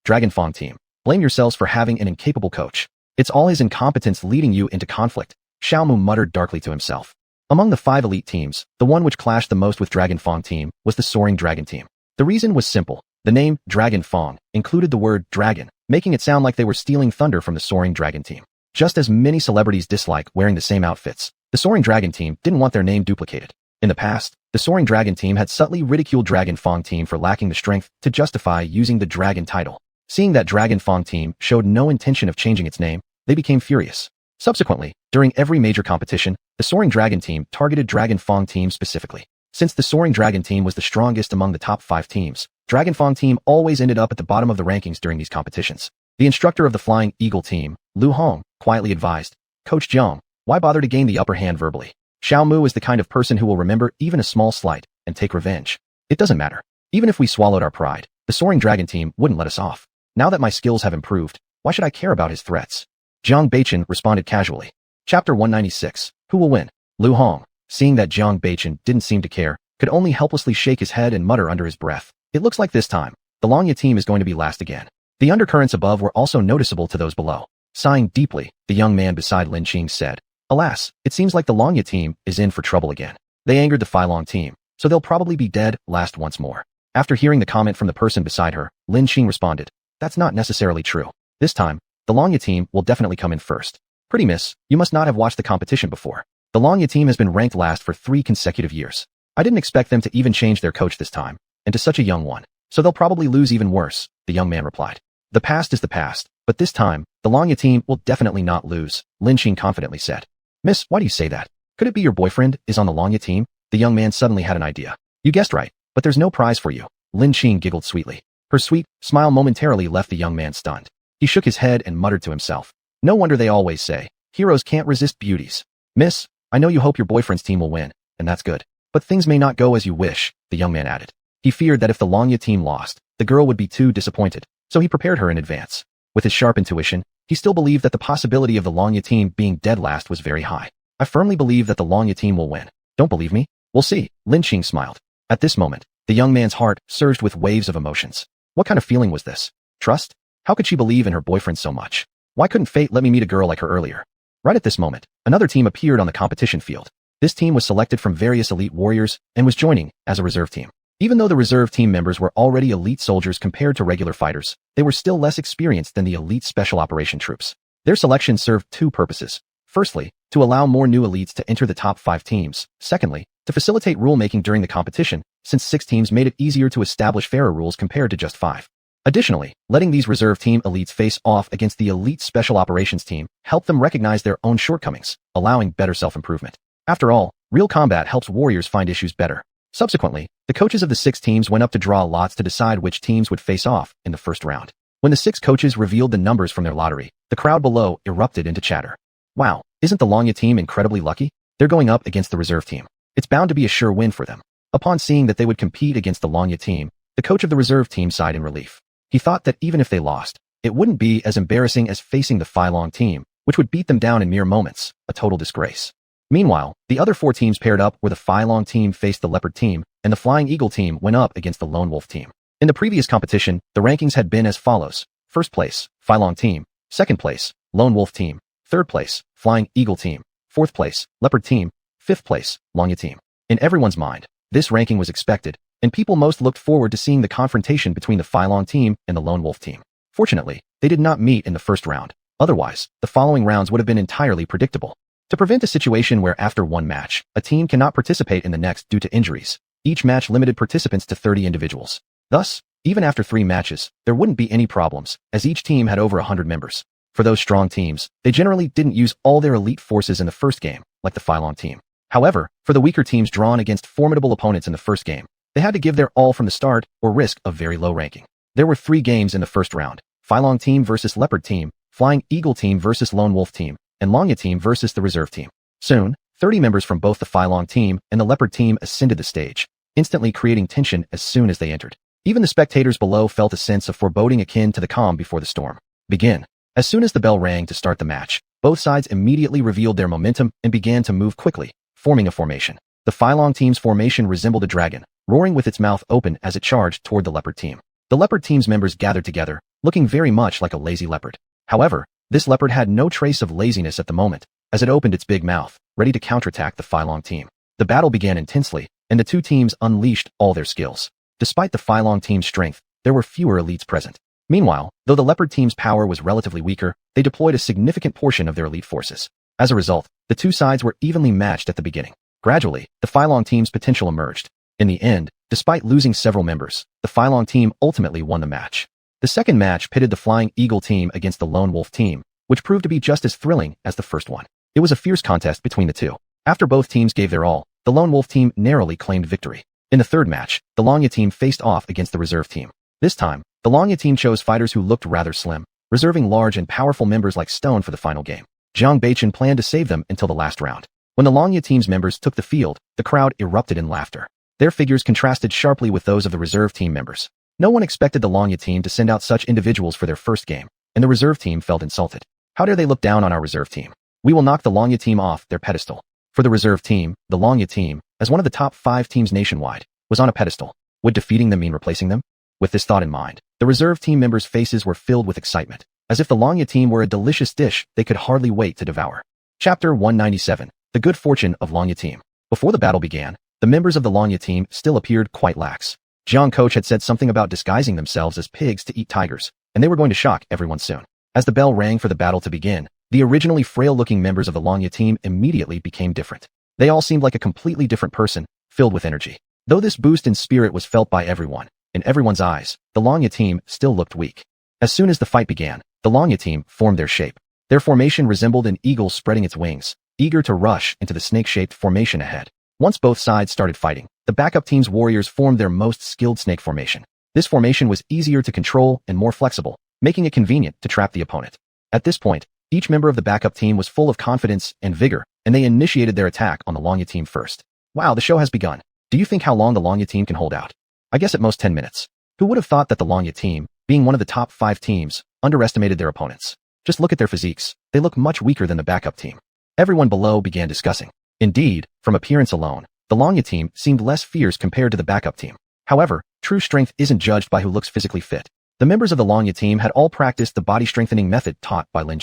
Dragon Fang team, blame yourselves for having an incapable coach. It's all his incompetence leading you into conflict, Xiaomu muttered darkly to himself. Among the 5 elite teams, the one which clashed the most with Dragon Fang team was the Soaring Dragon team. The reason was simple. The name, Dragon Fang, included the word dragon, making it sound like they were stealing thunder from the Soaring Dragon team. Just as many celebrities dislike wearing the same outfits, the Soaring Dragon team didn't want their name duplicated. In the past, the Soaring Dragon team had subtly ridiculed Dragon Fang team for lacking the strength to justify using the Dragon title. Seeing that Dragon Fang team showed no intention of changing its name, they became furious. Subsequently, during every major competition, the Soaring Dragon team targeted Dragon Fang team specifically. Since the Soaring Dragon team was the strongest among the top 5 teams, Dragon Fang team always ended up at the bottom of the rankings during these competitions. The instructor of the Flying Eagle team, Lu Hong, quietly advised, Coach Jiang, why bother to gain the upper hand verbally? Xiaomu is the kind of person who will remember even a small slight and take revenge. It doesn't matter. Even if we swallowed our pride, the Soaring Dragon team wouldn't let us off. Now that my skills have improved, why should I care about his threats? Jiang Baichen responded casually. Chapter 196. Who will win? Lu Hong, seeing that Jiang Baichen didn't seem to care, could only helplessly shake his head and mutter under his breath. It looks like this time, the Longya team is going to be last again. The undercurrents above were also noticeable to those below. Sighing deeply, the young man beside Lin Qing said, Alas, it seems like the Longya team is in for trouble again. They angered the Filong team, so they'll probably be dead last once more. After hearing the comment from the person beside her, Lin Qing responded, That's not necessarily true. This time, the Longya team will definitely come in first. Pretty miss, you must not have watched the competition before. The Longya team has been ranked last for 3 consecutive years. I didn't expect them to even change their coach this time, and to such a young one. So they'll probably lose even worse, the young man replied. The past is the past, but this time, the Longya team will definitely not lose, Lin Qing confidently said. Miss, why do you say that? Could it be your boyfriend is on the Longya team? The young man suddenly had an idea. You guessed right, but there's no prize for you. Lin Qing giggled sweetly. Her sweet smile momentarily left the young man stunned. He shook his head and muttered to himself. No wonder they always say, heroes can't resist beauties. Miss, I know you hope your boyfriend's team will win, and that's good. But things may not go as you wish, the young man added. He feared that if the Longya team lost, the girl would be too disappointed, so he prepared her in advance. With his sharp intuition, he still believed that the possibility of the Longya team being dead last was very high. I firmly believe that the Longya team will win. Don't believe me? We'll see, Lin Qing smiled. At this moment, the young man's heart surged with waves of emotions. What kind of feeling was this? Trust? How could she believe in her boyfriend so much? Why couldn't fate let me meet a girl like her earlier? Right at this moment, another team appeared on the competition field. This team was selected from various elite warriors and was joining as a reserve team. Even though the reserve team members were already elite soldiers compared to regular fighters, they were still less experienced than the elite special operation troops. Their selection served 2 purposes. Firstly, to allow more new elites to enter the top 5 teams. Secondly, to facilitate rulemaking during the competition, since 6 teams made it easier to establish fairer rules compared to just 5. Additionally, letting these reserve team elites face off against the elite special operations team helped them recognize their own shortcomings, allowing better self-improvement. After all, real combat helps warriors find issues better. Subsequently, the coaches of the 6 teams went up to draw lots to decide which teams would face off in the first round. When the 6 coaches revealed the numbers from their lottery, the crowd below erupted into chatter. Wow, isn't the Longya team incredibly lucky? They're going up against the reserve team. It's bound to be a sure win for them. Upon seeing that they would compete against the Longya team, the coach of the reserve team sighed in relief. He thought that even if they lost, it wouldn't be as embarrassing as facing the Filong team, which would beat them down in mere moments, a total disgrace. Meanwhile, the other 4 teams paired up where the Filong team faced the Leopard team, and the Flying Eagle team went up against the Lone Wolf team. In the previous competition, the rankings had been as follows. First place, Filong team. Second place, Lone Wolf team. Third place, Flying Eagle team. Fourth place, Leopard team. Fifth place, Longya team. In everyone's mind, this ranking was expected, and people most looked forward to seeing the confrontation between the Filong team and the Lone Wolf team. Fortunately, they did not meet in the first round. Otherwise, the following rounds would have been entirely predictable. To prevent a situation where after one match, a team cannot participate in the next due to injuries, each match limited participants to 30 individuals. Thus, even after 3 matches, there wouldn't be any problems, as each team had over 100 members. For those strong teams, they generally didn't use all their elite forces in the first game, like the Filong team. However, for the weaker teams drawn against formidable opponents in the first game, they had to give their all from the start or risk a very low ranking. There were 3 games in the first round: Filong team versus Leopard team, Flying Eagle team versus Lone Wolf team, and Longya team versus the reserve team. Soon, 30 members from both the Filong team and the Leopard team ascended the stage, instantly creating tension as soon as they entered. Even the spectators below felt a sense of foreboding akin to the calm before the storm. Begin. As soon as the bell rang to start the match, both sides immediately revealed their momentum and began to move quickly, forming a formation. The Filong team's formation resembled a dragon, roaring with its mouth open as it charged toward the Leopard team. The Leopard team's members gathered together, looking very much like a lazy leopard. However, this leopard had no trace of laziness at the moment, as it opened its big mouth, ready to counterattack the Filong team. The battle began intensely, and the two teams unleashed all their skills. Despite the Filong team's strength, there were fewer elites present. Meanwhile, though the Leopard team's power was relatively weaker, they deployed a significant portion of their elite forces. As a result, the two sides were evenly matched at the beginning. Gradually, the Filong team's potential emerged. In the end, despite losing several members, the Filong team ultimately won the match. The second match pitted the Flying Eagle team against the Lone Wolf team, which proved to be just as thrilling as the first one. It was a fierce contest between the two. After both teams gave their all, the Lone Wolf team narrowly claimed victory. In the third match, the Longya team faced off against the reserve team. This time, the Longya team chose fighters who looked rather slim, reserving large and powerful members like Stone for the final game. Jiang Baichen planned to save them until the last round. When the Longya team's members took the field, the crowd erupted in laughter. Their figures contrasted sharply with those of the reserve team members. No one expected the Longya team to send out such individuals for their first game, and the reserve team felt insulted. How dare they look down on our reserve team? We will knock the Longya team off their pedestal. For the reserve team, the Longya team, as one of the top 5 teams nationwide, was on a pedestal. Would defeating them mean replacing them? With this thought in mind, the reserve team members' faces were filled with excitement, as if the Longya team were a delicious dish they could hardly wait to devour. Chapter 197. The Good Fortune of Longya Team. Before the battle began, the members of the Longya team still appeared quite lax. Jiang Coach had said something about disguising themselves as pigs to eat tigers, and they were going to shock everyone soon. As the bell rang for the battle to begin, the originally frail-looking members of the Longya team immediately became different. They all seemed like a completely different person, filled with energy. Though this boost in spirit was felt by everyone, in everyone's eyes, the Longya team still looked weak. As soon as the fight began, the Longya team formed their shape. Their formation resembled an eagle spreading its wings, eager to rush into the snake-shaped formation ahead. Once both sides started fighting, the backup team's warriors formed their most skilled snake formation. This formation was easier to control and more flexible, making it convenient to trap the opponent. At this point, each member of the backup team was full of confidence and vigor, and they initiated their attack on the Longya team first. Wow, the show has begun. Do you think how long the Longya team can hold out? I guess at most 10 minutes. Who would have thought that the Longya team, being one of the top 5 teams, underestimated their opponents? Just look at their physiques. They look much weaker than the backup team. Everyone below began discussing. Indeed, from appearance alone, the Longya team seemed less fierce compared to the backup team. However, true strength isn't judged by who looks physically fit. The members of the Longya team had all practiced the body strengthening method taught by Lin.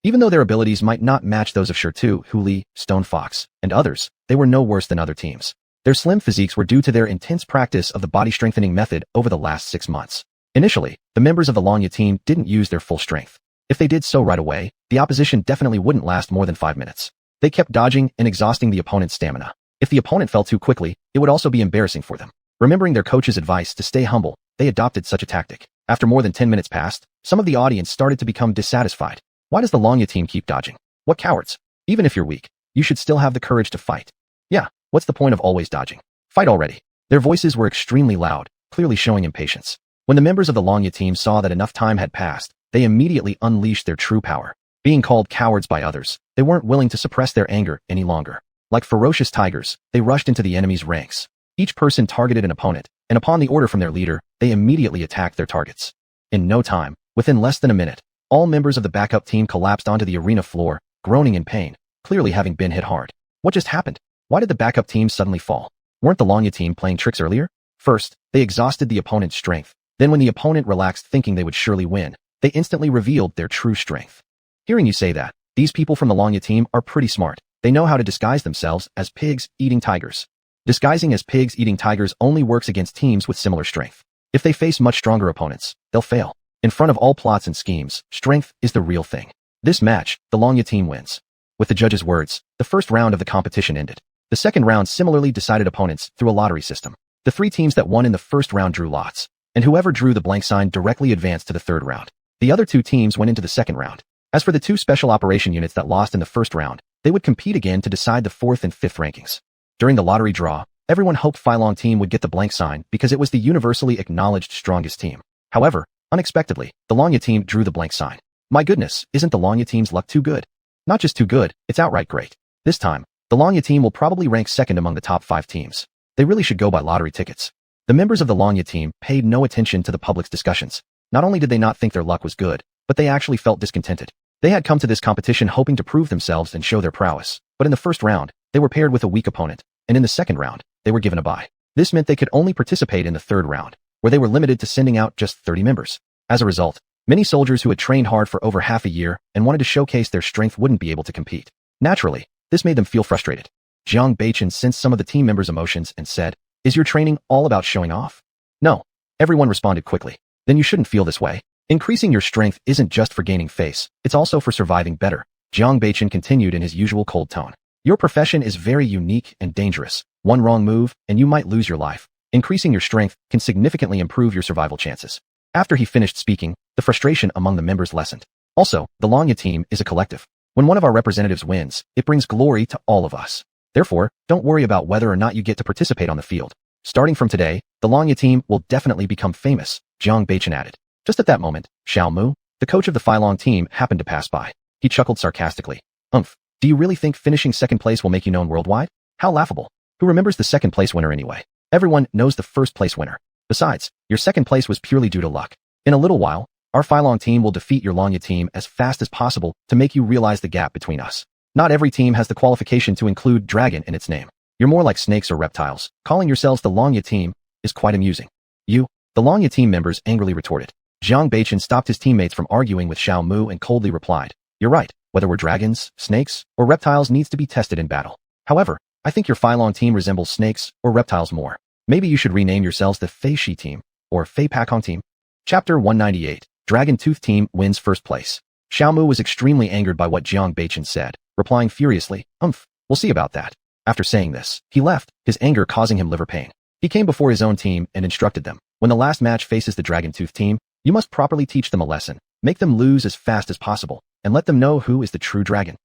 Even though their abilities might not match those of Shirtu, Huli, Stone Fox, and others, they were no worse than other teams. Their slim physiques were due to their intense practice of the body strengthening method over the last 6 months. Initially, the members of the Longya team didn't use their full strength. If they did so right away, the opposition definitely wouldn't last more than 5 minutes. They kept dodging and exhausting the opponent's stamina. If the opponent fell too quickly, it would also be embarrassing for them. Remembering their coach's advice to stay humble, they adopted such a tactic. After more than 10 minutes passed, some of the audience started to become dissatisfied. Why does the Longya team keep dodging? What cowards! Even if you're weak, you should still have the courage to fight. Yeah, what's the point of always dodging? Fight already. Their voices were extremely loud, clearly showing impatience. When the members of the Longya team saw that enough time had passed, they immediately unleashed their true power. Being called cowards by others, they weren't willing to suppress their anger any longer. Like ferocious tigers, they rushed into the enemy's ranks. Each person targeted an opponent, and upon the order from their leader, they immediately attacked their targets. In no time, within less than a minute, all members of the backup team collapsed onto the arena floor, groaning in pain, clearly having been hit hard. What just happened? Why did the backup team suddenly fall? Weren't the Longya team playing tricks earlier? First, they exhausted the opponent's strength. Then when the opponent relaxed thinking they would surely win, they instantly revealed their true strength. Hearing you say that, these people from the Longya team are pretty smart. They know how to disguise themselves as pigs eating tigers. Disguising as pigs eating tigers only works against teams with similar strength. If they face much stronger opponents, they'll fail. In front of all plots and schemes, strength is the real thing. This match, the Longya team wins. With the judges' words, the first round of the competition ended. The second round similarly decided opponents through a lottery system. The 3 teams that won in the first round drew lots, and whoever drew the blank sign directly advanced to the third round. The other 2 teams went into the second round. As for the 2 special operation units that lost in the first round, they would compete again to decide the 4th and 5th rankings. During the lottery draw, everyone hoped Filong team would get the blank sign because it was the universally acknowledged strongest team. However, unexpectedly, the Longya team drew the blank sign. My goodness, isn't the Longya team's luck too good? Not just too good, it's outright great. This time, the Longya team will probably rank second among the top 5 teams. They really should go buy lottery tickets. The members of the Longya team paid no attention to the public's discussions. Not only did they not think their luck was good, but they actually felt discontented. They had come to this competition hoping to prove themselves and show their prowess, but in the first round, they were paired with a weak opponent, and in the second round, they were given a bye. This meant they could only participate in the third round, where they were limited to sending out just 30 members. As a result, many soldiers who had trained hard for over half a year and wanted to showcase their strength wouldn't be able to compete. Naturally, this made them feel frustrated. Jiang Baichen sensed some of the team members' emotions and said, "Is your training all about showing off?" "No." Everyone responded quickly. "Then you shouldn't feel this way. Increasing your strength isn't just for gaining face, it's also for surviving better." Jiang Baichen continued in his usual cold tone. "Your profession is very unique and dangerous. One wrong move, and you might lose your life. Increasing your strength can significantly improve your survival chances." After he finished speaking, the frustration among the members lessened. Also, the Longya team is a collective. When one of our representatives wins, it brings glory to all of us. Therefore, don't worry about whether or not you get to participate on the field. Starting from today, the Longya team will definitely become famous, Jiang Baichen added. Just at that moment, Xiao Mu, the coach of the Filong team, happened to pass by. He chuckled sarcastically. Do you really think finishing second place will make you known worldwide? How laughable. Who remembers the second place winner anyway? Everyone knows the first place winner. Besides, your second place was purely due to luck. In a little while, our Filong team will defeat your Longya team as fast as possible to make you realize the gap between us. Not every team has the qualification to include dragon in its name. You're more like snakes or reptiles. Calling yourselves the Longya team is quite amusing. You, the Longya team members angrily retorted. Jiang Baichen stopped his teammates from arguing with Xiao Mu and coldly replied, "You're right. Whether we're dragons, snakes, or reptiles needs to be tested in battle. However, I think your Filong team resembles snakes or reptiles more. Maybe you should rename yourselves the Fei Shi team, or Fei Pakong team." Chapter 198, Dragon Tooth Team wins first place. Xiao Mu was extremely angered by what Jiang Baichen said, replying furiously, We'll see about that." After saying this, he left, his anger causing him liver pain. He came before his own team and instructed them, "When the last match faces the Dragon Tooth team, you must properly teach them a lesson, make them lose as fast as possible, and let them know who is the true dragon."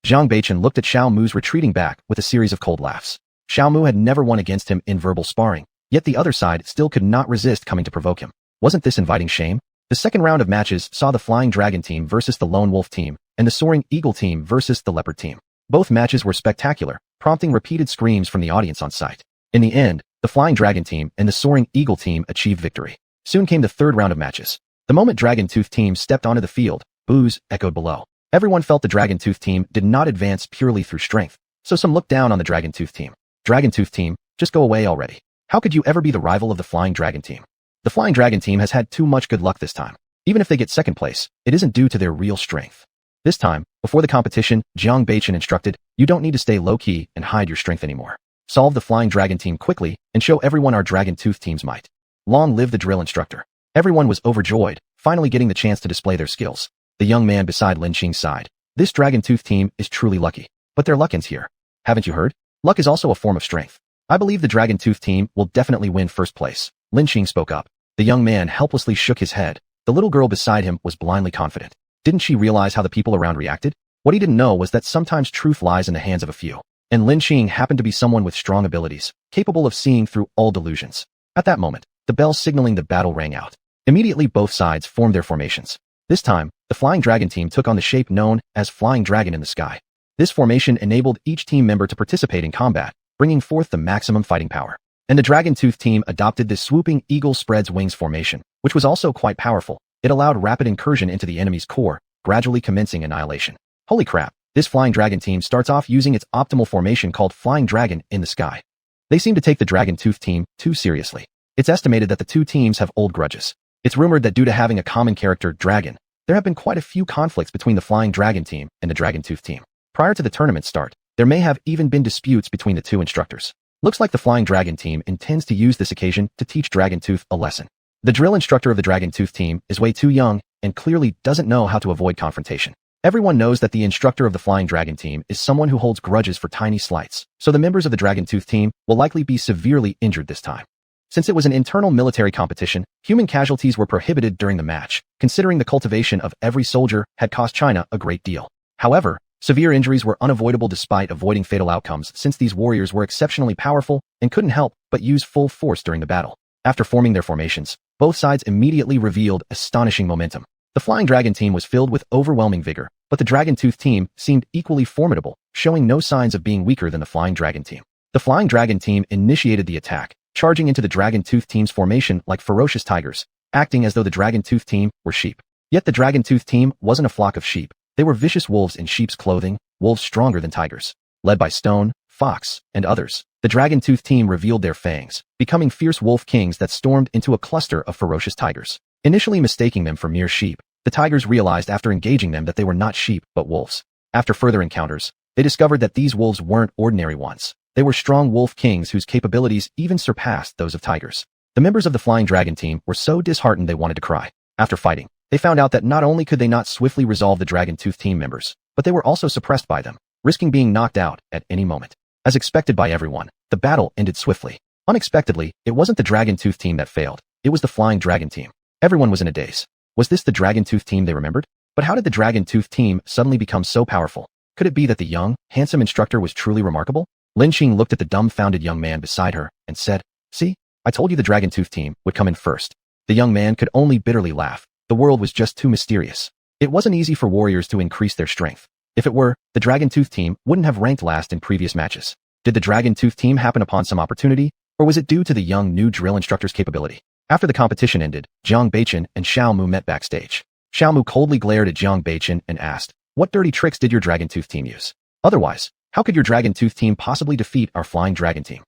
Jiang Baichen looked at Xiao Mu's retreating back with a series of cold laughs. Xiao Mu had never won against him in verbal sparring, yet the other side still could not resist coming to provoke him. Wasn't this inviting shame? The second round of matches saw the Flying Dragon team versus the Lone Wolf team, and the Soaring Eagle team versus the Leopard team. Both matches were spectacular, prompting repeated screams from the audience on site. In the end, the Flying Dragon team and the Soaring Eagle team achieved victory. Soon came the third round of matches. The moment Dragon Tooth team stepped onto the field, boos echoed below. Everyone felt the Dragon Tooth team did not advance purely through strength, so some looked down on the Dragon Tooth team. Dragon Tooth team, just go away already. How could you ever be the rival of the Flying Dragon team? The Flying Dragon team has had too much good luck this time. Even if they get second place, it isn't due to their real strength. This time, before the competition, Jiang Baichen instructed, "You don't need to stay low-key and hide your strength anymore. Solve the Flying Dragon team quickly and show everyone our Dragon Tooth team's might." Long live the drill instructor. Everyone was overjoyed, finally getting the chance to display their skills. The young man beside Lin Qing sighed. This Dragon Tooth team is truly lucky. But their luck ends here. Haven't you heard? Luck is also a form of strength. I believe the Dragon Tooth team will definitely win first place. Lin Qing spoke up. The young man helplessly shook his head. The little girl beside him was blindly confident. Didn't she realize how the people around reacted? What he didn't know was that sometimes truth lies in the hands of a few. And Lin Qing happened to be someone with strong abilities, capable of seeing through all delusions. At that moment, the bell signaling the battle rang out. Immediately both sides formed their formations. This time, the Flying Dragon team took on the shape known as Flying Dragon in the Sky. This formation enabled each team member to participate in combat, bringing forth the maximum fighting power. And the Dragon Tooth team adopted this swooping eagle spreads wings formation, which was also quite powerful. It allowed rapid incursion into the enemy's core, gradually commencing annihilation. Holy crap, this Flying Dragon team starts off using its optimal formation called Flying Dragon in the Sky. They seem to take the Dragon Tooth team too seriously. It's estimated that the two teams have old grudges. It's rumored that due to having a common character, Dragon, there have been quite a few conflicts between the Flying Dragon team and the Dragon Tooth team. Prior to the tournament start, there may have even been disputes between the two instructors. Looks like the Flying Dragon team intends to use this occasion to teach Dragon Tooth a lesson. The drill instructor of the Dragon Tooth team is way too young and clearly doesn't know how to avoid confrontation. Everyone knows that the instructor of the Flying Dragon team is someone who holds grudges for tiny slights, so the members of the Dragon Tooth team will likely be severely injured this time. Since it was an internal military competition, human casualties were prohibited during the match, considering the cultivation of every soldier had cost China a great deal. However, Severe injuries were unavoidable despite avoiding fatal outcomes since these warriors were exceptionally powerful and couldn't help but use full force during the battle. After forming their formations, both sides immediately revealed astonishing momentum. The Flying Dragon team was filled with overwhelming vigor, but the Dragon Tooth team seemed equally formidable, showing no signs of being weaker than the Flying Dragon team. The Flying Dragon team initiated the attack, charging into the Dragon Tooth team's formation like ferocious tigers, acting as though the Dragon Tooth team were sheep. Yet the Dragon Tooth team wasn't a flock of sheep. They were vicious wolves in sheep's clothing, wolves stronger than tigers. Led by Stone, Fox, and others, the Dragon Tooth team revealed their fangs, becoming fierce wolf kings that stormed into a cluster of ferocious tigers. Initially mistaking them for mere sheep, the tigers realized after engaging them that they were not sheep but wolves. After further encounters, they discovered that these wolves weren't ordinary ones. They were strong wolf kings whose capabilities even surpassed those of tigers. The members of the Flying Dragon team were so disheartened they wanted to cry. After fighting, they found out that not only could they not swiftly resolve the Dragon Tooth team members, but they were also suppressed by them, risking being knocked out at any moment. As expected by everyone, the battle ended swiftly. Unexpectedly, it wasn't the Dragon Tooth team that failed. It was the Flying Dragon team. Everyone was in a daze. Was this the Dragon Tooth team they remembered? But how did the Dragon Tooth team suddenly become so powerful? Could it be that the young, handsome instructor was truly remarkable? Lin looked at the dumbfounded young man beside her and said, "See, I told you the Dragon Tooth team would come in first." The young man could only bitterly laugh. The world was just too mysterious. It wasn't easy for warriors to increase their strength. If it were, the Dragon Tooth team wouldn't have ranked last in previous matches. Did the Dragon Tooth team happen upon some opportunity, or was it due to the young new drill instructor's capability? After the competition ended, Jiang Beichen and Xiao Mu met backstage. Xiao Mu coldly glared at Jiang Beichen and asked, "What dirty tricks did your Dragon Tooth team use? Otherwise, how could your Dragon Tooth team possibly defeat our Flying Dragon team?"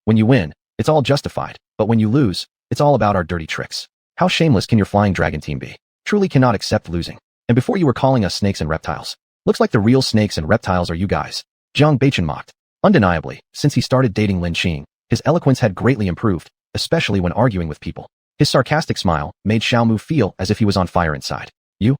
When you win, it's all justified, but when you lose, it's all about our dirty tricks. How shameless can your Flying Dragon team be? Truly cannot accept losing. And before you were calling us snakes and reptiles. Looks like the real snakes and reptiles are you guys. Jiang Beichen mocked. Undeniably, since he started dating Lin Qing, his eloquence had greatly improved, especially when arguing with people. His sarcastic smile made Xiao Mu feel as if he was on fire inside. You,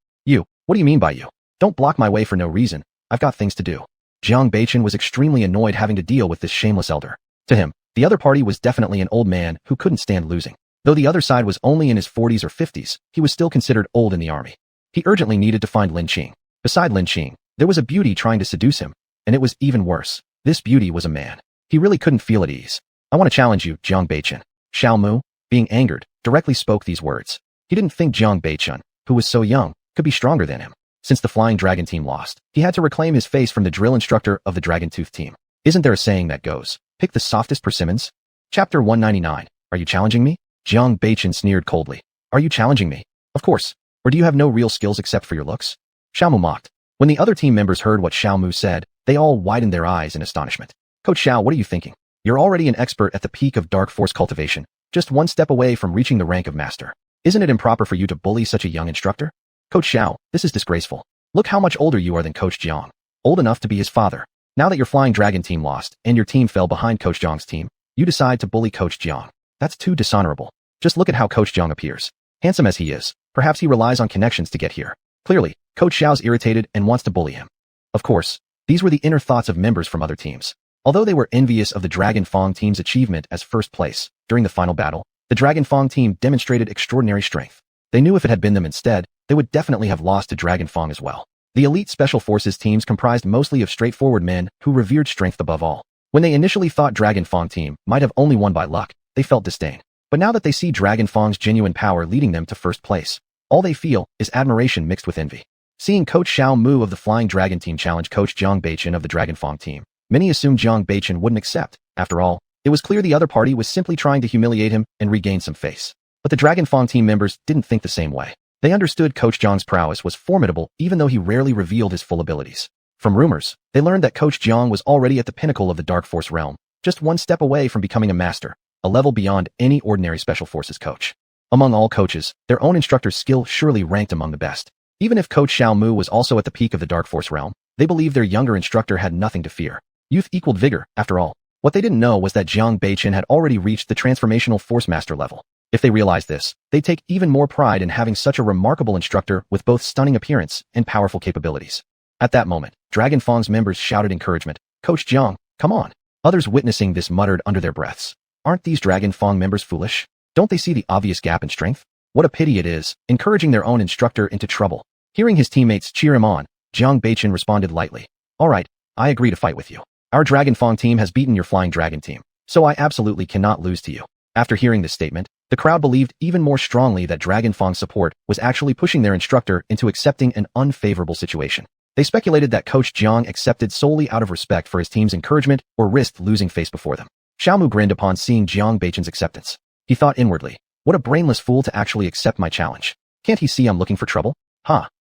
what do you mean by you? Don't block my way for no reason. I've got things to do. Jiang Beichen was extremely annoyed having to deal with this shameless elder. To him, the other party was definitely an old man who couldn't stand losing. Though the other side was only in his 40s or 50s, he was still considered old in the army. He urgently needed to find Lin Qing. Beside Lin Qing, there was a beauty trying to seduce him, and it was even worse. This beauty was a man. He really couldn't feel at ease. "I want to challenge you, Jiang Beichen." Xiao Mu, being angered, directly spoke these words. He didn't think Jiang Beichen, who was so young, could be stronger than him. Since the Flying Dragon team lost, he had to reclaim his face from the drill instructor of the Dragon Tooth team. Isn't there a saying that goes, "Pick the softest persimmons"? Chapter 199. Are you challenging me? Jiang Beichen sneered coldly. Are you challenging me? Of course. Or do you have no real skills except for your looks? Xiao Mu mocked. When the other team members heard what Xiao Mu said, they all widened their eyes in astonishment. "Coach Xiao, what are you thinking? You're already an expert at the peak of dark force cultivation, just one step away from reaching the rank of master. Isn't it improper for you to bully such a young instructor?" "Coach Xiao, this is disgraceful. Look how much older you are than Coach Jiang. Old enough to be his father. Now that your Flying Dragon team lost, and your team fell behind Coach Jiang's team, you decide to bully Coach Jiang. That's too dishonorable. Just look at how Coach Jiang appears. Handsome as he is, perhaps he relies on connections to get here. Clearly, Coach Xiao's irritated and wants to bully him." Of course, these were the inner thoughts of members from other teams. Although they were envious of the Dragon Fang team's achievement as first place, during the final battle, the Dragon Fang team demonstrated extraordinary strength. They knew if it had been them instead, they would definitely have lost to Dragon Fang as well. The elite special forces teams comprised mostly of straightforward men who revered strength above all. When they initially thought Dragon Fang team might have only won by luck, they felt disdain. But now that they see Dragon Fang's genuine power leading them to first place, all they feel is admiration mixed with envy. Seeing Coach Xiao Mu of the Flying Dragon team challenge Coach Jiang Beichen of the Dragon Fang team, many assumed Jiang Beichen wouldn't accept. After all, it was clear the other party was simply trying to humiliate him and regain some face. But the Dragon Fang team members didn't think the same way. They understood Coach Jiang's prowess was formidable even though he rarely revealed his full abilities. From rumors, they learned that Coach Jiang was already at the pinnacle of the Dark Force realm, just one step away from becoming a master, a level beyond any ordinary special forces coach. Among all coaches, their own instructor's skill surely ranked among the best. Even if Coach Xiao Mu was also at the peak of the Dark Force realm, they believed their younger instructor had nothing to fear. Youth equaled vigor, after all. What they didn't know was that Jiang Beichen had already reached the transformational Force Master level. If they realized this, they'd take even more pride in having such a remarkable instructor with both stunning appearance and powerful capabilities. At that moment, Dragon Fang's members shouted encouragement. "Coach Jiang, come on." Others witnessing this muttered under their breaths. Aren't these Dragon Fang members foolish? Don't they see the obvious gap in strength? What a pity it is, encouraging their own instructor into trouble. Hearing his teammates cheer him on, Jiang Beichen responded lightly. All right, I agree to fight with you. Our Dragon Fang team has beaten your Flying Dragon team, so I absolutely cannot lose to you. After hearing this statement, the crowd believed even more strongly that Dragon Fang's support was actually pushing their instructor into accepting an unfavorable situation. They speculated that Coach Jiang accepted solely out of respect for his team's encouragement or risked losing face before them. Xiaomu grinned upon seeing Jiang Beichen's acceptance. He thought inwardly, what a brainless fool to actually accept my challenge. Can't he see I'm looking for trouble?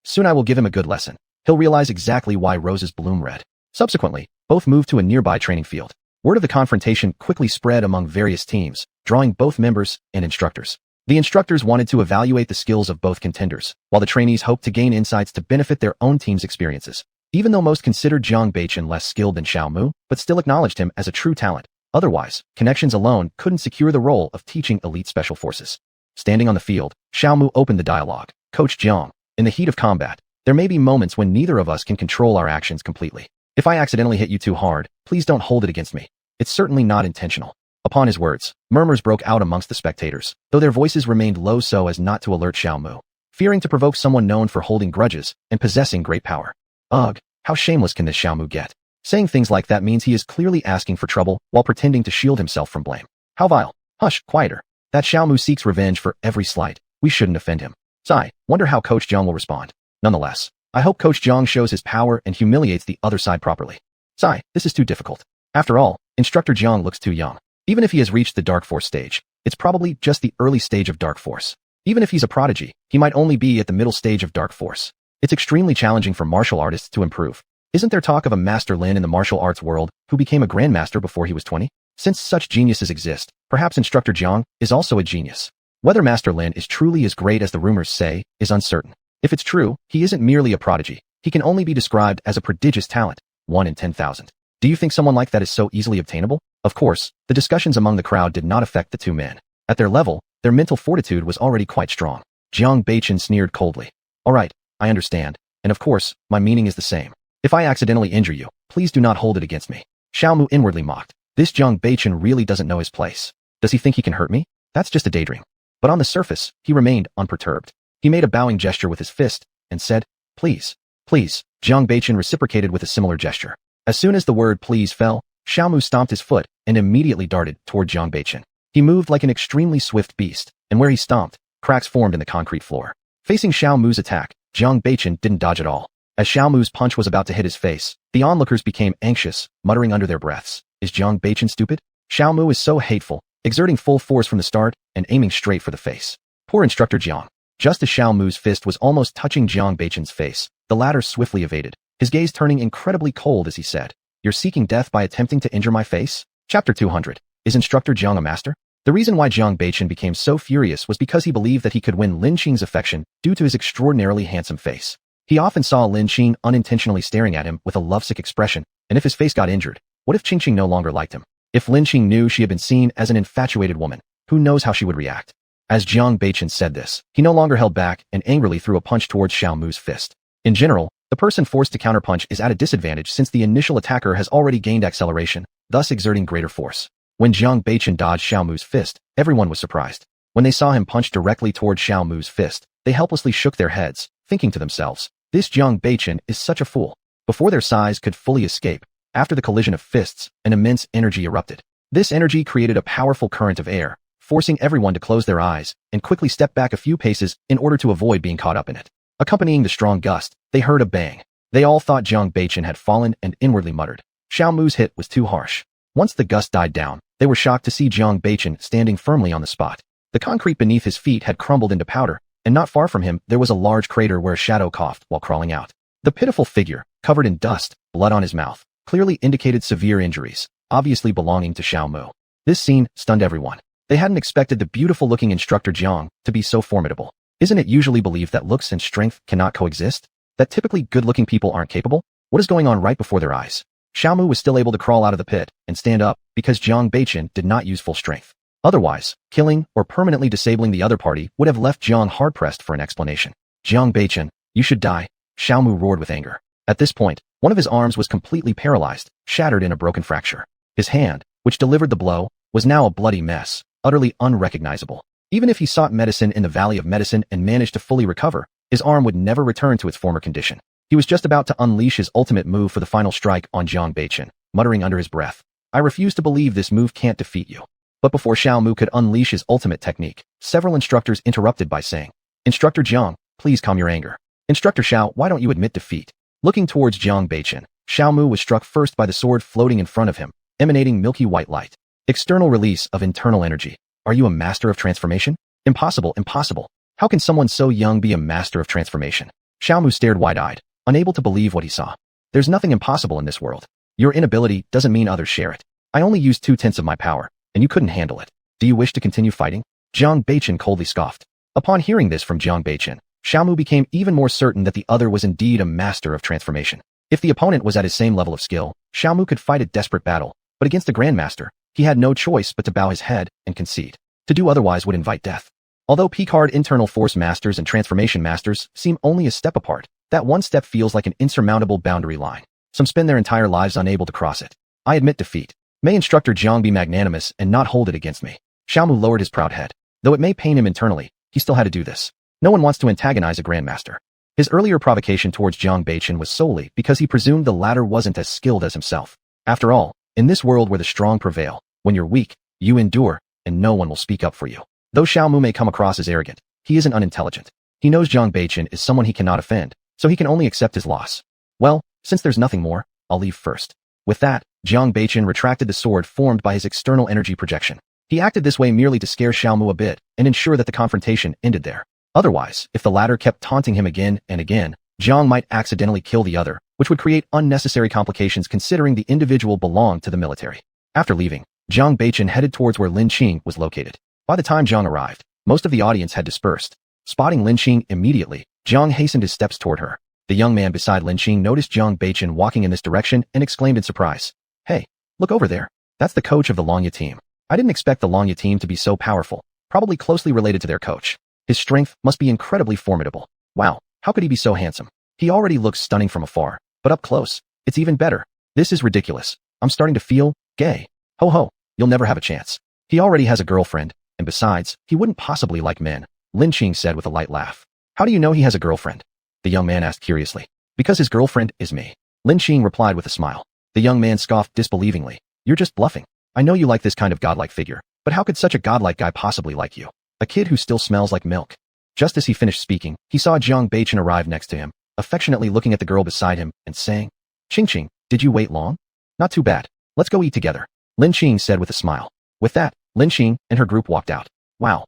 Soon I will give him a good lesson. He'll realize exactly why roses bloom red. Subsequently, both moved to a nearby training field. Word of the confrontation quickly spread among various teams, drawing both members and instructors. The instructors wanted to evaluate the skills of both contenders, while the trainees hoped to gain insights to benefit their own team's experiences. Even though most considered Jiang Beichen less skilled than Xiaomu, but still acknowledged him as a true talent. Otherwise, connections alone couldn't secure the role of teaching elite special forces. Standing on the field, Xiaomu opened the dialogue. Coach Jiang, in the heat of combat, there may be moments when neither of us can control our actions completely. If I accidentally hit you too hard, please don't hold it against me. It's certainly not intentional. Upon his words, murmurs broke out amongst the spectators, though their voices remained low so as not to alert Xiaomu, fearing to provoke someone known for holding grudges and possessing great power. Ugh, how shameless can this Xiaomu get? Saying things like that means he is clearly asking for trouble while pretending to shield himself from blame. How vile. Hush, quieter. That Xiaomu seeks revenge for every slight. We shouldn't offend him. Sigh, wonder how Coach Jiang will respond. Nonetheless, I hope Coach Jiang shows his power and humiliates the other side properly. Sigh, this is too difficult. After all, Instructor Jiang looks too young. Even if he has reached the Dark Force stage, it's probably just the early stage of Dark Force. Even if he's a prodigy, he might only be at the middle stage of Dark Force. It's extremely challenging for martial artists to improve. Isn't there talk of a Master Lin in the martial arts world who became a grandmaster before he was 20? Since such geniuses exist, perhaps Instructor Jiang is also a genius. Whether Master Lin is truly as great as the rumors say is uncertain. If it's true, he isn't merely a prodigy. He can only be described as a prodigious talent, 1 in 10,000. Do you think someone like that is so easily obtainable? Of course, the discussions among the crowd did not affect the two men. At their level, their mental fortitude was already quite strong. Jiang Beichen sneered coldly. All right, I understand. And of course, my meaning is the same. If I accidentally injure you, please do not hold it against me. Xiaomu inwardly mocked. This Jiang Beichen really doesn't know his place. Does he think he can hurt me? That's just a daydream. But on the surface, he remained unperturbed. He made a bowing gesture with his fist and said, please, please. Jiang Beichen reciprocated with a similar gesture. As soon as the word please fell, Xiaomu stomped his foot and immediately darted toward Jiang Beichen. He moved like an extremely swift beast, and where he stomped, cracks formed in the concrete floor. Facing Xiaomu's attack, Jiang Beichen didn't dodge at all. As Xiaomu's punch was about to hit his face, the onlookers became anxious, muttering under their breaths. Is Jiang Beichen stupid? Xiaomu is so hateful, exerting full force from the start and aiming straight for the face. Poor Instructor Jiang. Just as Xiaomu's fist was almost touching Jiang Beichen's face, the latter swiftly evaded, his gaze turning incredibly cold as he said, You're seeking death by attempting to injure my face? Chapter 200. Is Instructor Jiang a master? The reason why Jiang Beichen became so furious was because he believed that he could win Lin Qing's affection due to his extraordinarily handsome face. He often saw Lin Qing unintentionally staring at him with a lovesick expression, and if his face got injured, what if Qing no longer liked him? If Lin Qing knew she had been seen as an infatuated woman, who knows how she would react? As Jiang Beichen said this, he no longer held back and angrily threw a punch towards Xiaomu's fist. In general, the person forced to counterpunch is at a disadvantage since the initial attacker has already gained acceleration, thus exerting greater force. When Jiang Beichen dodged Xiaomu's fist, everyone was surprised. When they saw him punch directly toward Xiaomu's fist, they helplessly shook their heads, thinking to themselves, this Jiang Beichen is such a fool. Before their sighs could fully escape, after the collision of fists, an immense energy erupted. This energy created a powerful current of air, forcing everyone to close their eyes and quickly step back a few paces in order to avoid being caught up in it. Accompanying the strong gust, they heard a bang. They all thought Jiang Beichen had fallen and inwardly muttered, Xiaomu's hit was too harsh. Once the gust died down, they were shocked to see Jiang Beichen standing firmly on the spot. The concrete beneath his feet had crumbled into powder, and not far from him there was a large crater where a shadow coughed while crawling out. The pitiful figure, covered in dust, blood on his mouth, clearly indicated severe injuries, obviously belonging to Xiaomu. This scene stunned everyone. They hadn't expected the beautiful-looking Instructor Jiang to be so formidable. Isn't it usually believed that looks and strength cannot coexist? That typically good-looking people aren't capable? What is going on right before their eyes? Xiaomu was still able to crawl out of the pit and stand up because Jiang Beichen did not use full strength. Otherwise, killing or permanently disabling the other party would have left Jiang hard-pressed for an explanation. Jiang Beichen, you should die, Xiaomu roared with anger. At this point, one of his arms was completely paralyzed, shattered in a broken fracture. His hand, which delivered the blow, was now a bloody mess, utterly unrecognizable. Even if he sought medicine in the Valley of Medicine and managed to fully recover, his arm would never return to its former condition. He was just about to unleash his ultimate move for the final strike on Jiang Beichen, muttering under his breath, "I refuse to believe this move can't defeat you." But before Xiao Mu could unleash his ultimate technique, several instructors interrupted by saying, "Instructor Jiang, please calm your anger. Instructor Xiao, why don't you admit defeat?" Looking towards Jiang Beichen, Xiao Mu was struck first by the sword floating in front of him, emanating milky white light. External release of internal energy. Are you a master of transformation? Impossible, impossible. How can someone so young be a master of transformation? Xiao Mu stared wide-eyed, unable to believe what he saw. There's nothing impossible in this world. Your inability doesn't mean others share it. I only used 2/10 of my power, and you couldn't handle it. Do you wish to continue fighting? Jiang Beichen coldly scoffed. Upon hearing this from Jiang Beichen, Xiao Mu became even more certain that the other was indeed a master of transformation. If the opponent was at his same level of skill, Xiao Mu could fight a desperate battle, but against a grandmaster, he had no choice but to bow his head and concede. To do otherwise would invite death. Although Picard internal force masters and transformation masters seem only a step apart, that one step feels like an insurmountable boundary line. Some spend their entire lives unable to cross it. I admit defeat. May Instructor Jiang be magnanimous and not hold it against me. Xiao Mu lowered his proud head. Though it may pain him internally, he still had to do this. No one wants to antagonize a grandmaster. His earlier provocation towards Jiang Beichen was solely because he presumed the latter wasn't as skilled as himself. After all, in this world where the strong prevail, when you're weak, you endure, and no one will speak up for you. Though Xiao Mu may come across as arrogant, he isn't unintelligent. He knows Jiang Beichen is someone he cannot offend, so he can only accept his loss. Well, since there's nothing more, I'll leave first. With that, Jiang Beichen retracted the sword formed by his external energy projection. He acted this way merely to scare Xiao Mu a bit and ensure that the confrontation ended there. Otherwise, if the latter kept taunting him again and again, Jiang might accidentally kill the other, which would create unnecessary complications considering the individual belonged to the military. After leaving, Jiang Beichen headed towards where Lin Qing was located. By the time Jiang arrived, most of the audience had dispersed. Spotting Lin Qing immediately, Jiang hastened his steps toward her. The young man beside Lin Qing noticed Jiang Beichen walking in this direction and exclaimed in surprise, "Hey, look over there. That's the coach of the Longya team. I didn't expect the Longya team to be so powerful, probably closely related to their coach. His strength must be incredibly formidable. Wow, how could he be so handsome? He already looks stunning from afar, but up close, it's even better. This is ridiculous. I'm starting to feel gay. Ho ho, you'll never have a chance. He already has a girlfriend, and besides, he wouldn't possibly like men," Lin Qing said with a light laugh. "How do you know he has a girlfriend?" the young man asked curiously. "Because his girlfriend is me," Lin Qing replied with a smile. The young man scoffed disbelievingly. "You're just bluffing. I know you like this kind of godlike figure, but how could such a godlike guy possibly like you? A kid who still smells like milk." Just as he finished speaking, he saw Jiang Beichen arrive next to him, affectionately looking at the girl beside him and saying, "Qing Qing, did you wait long? Not too bad. Let's go eat together," Lin Qing said with a smile. With that, Lin Qing and her group walked out. Wow,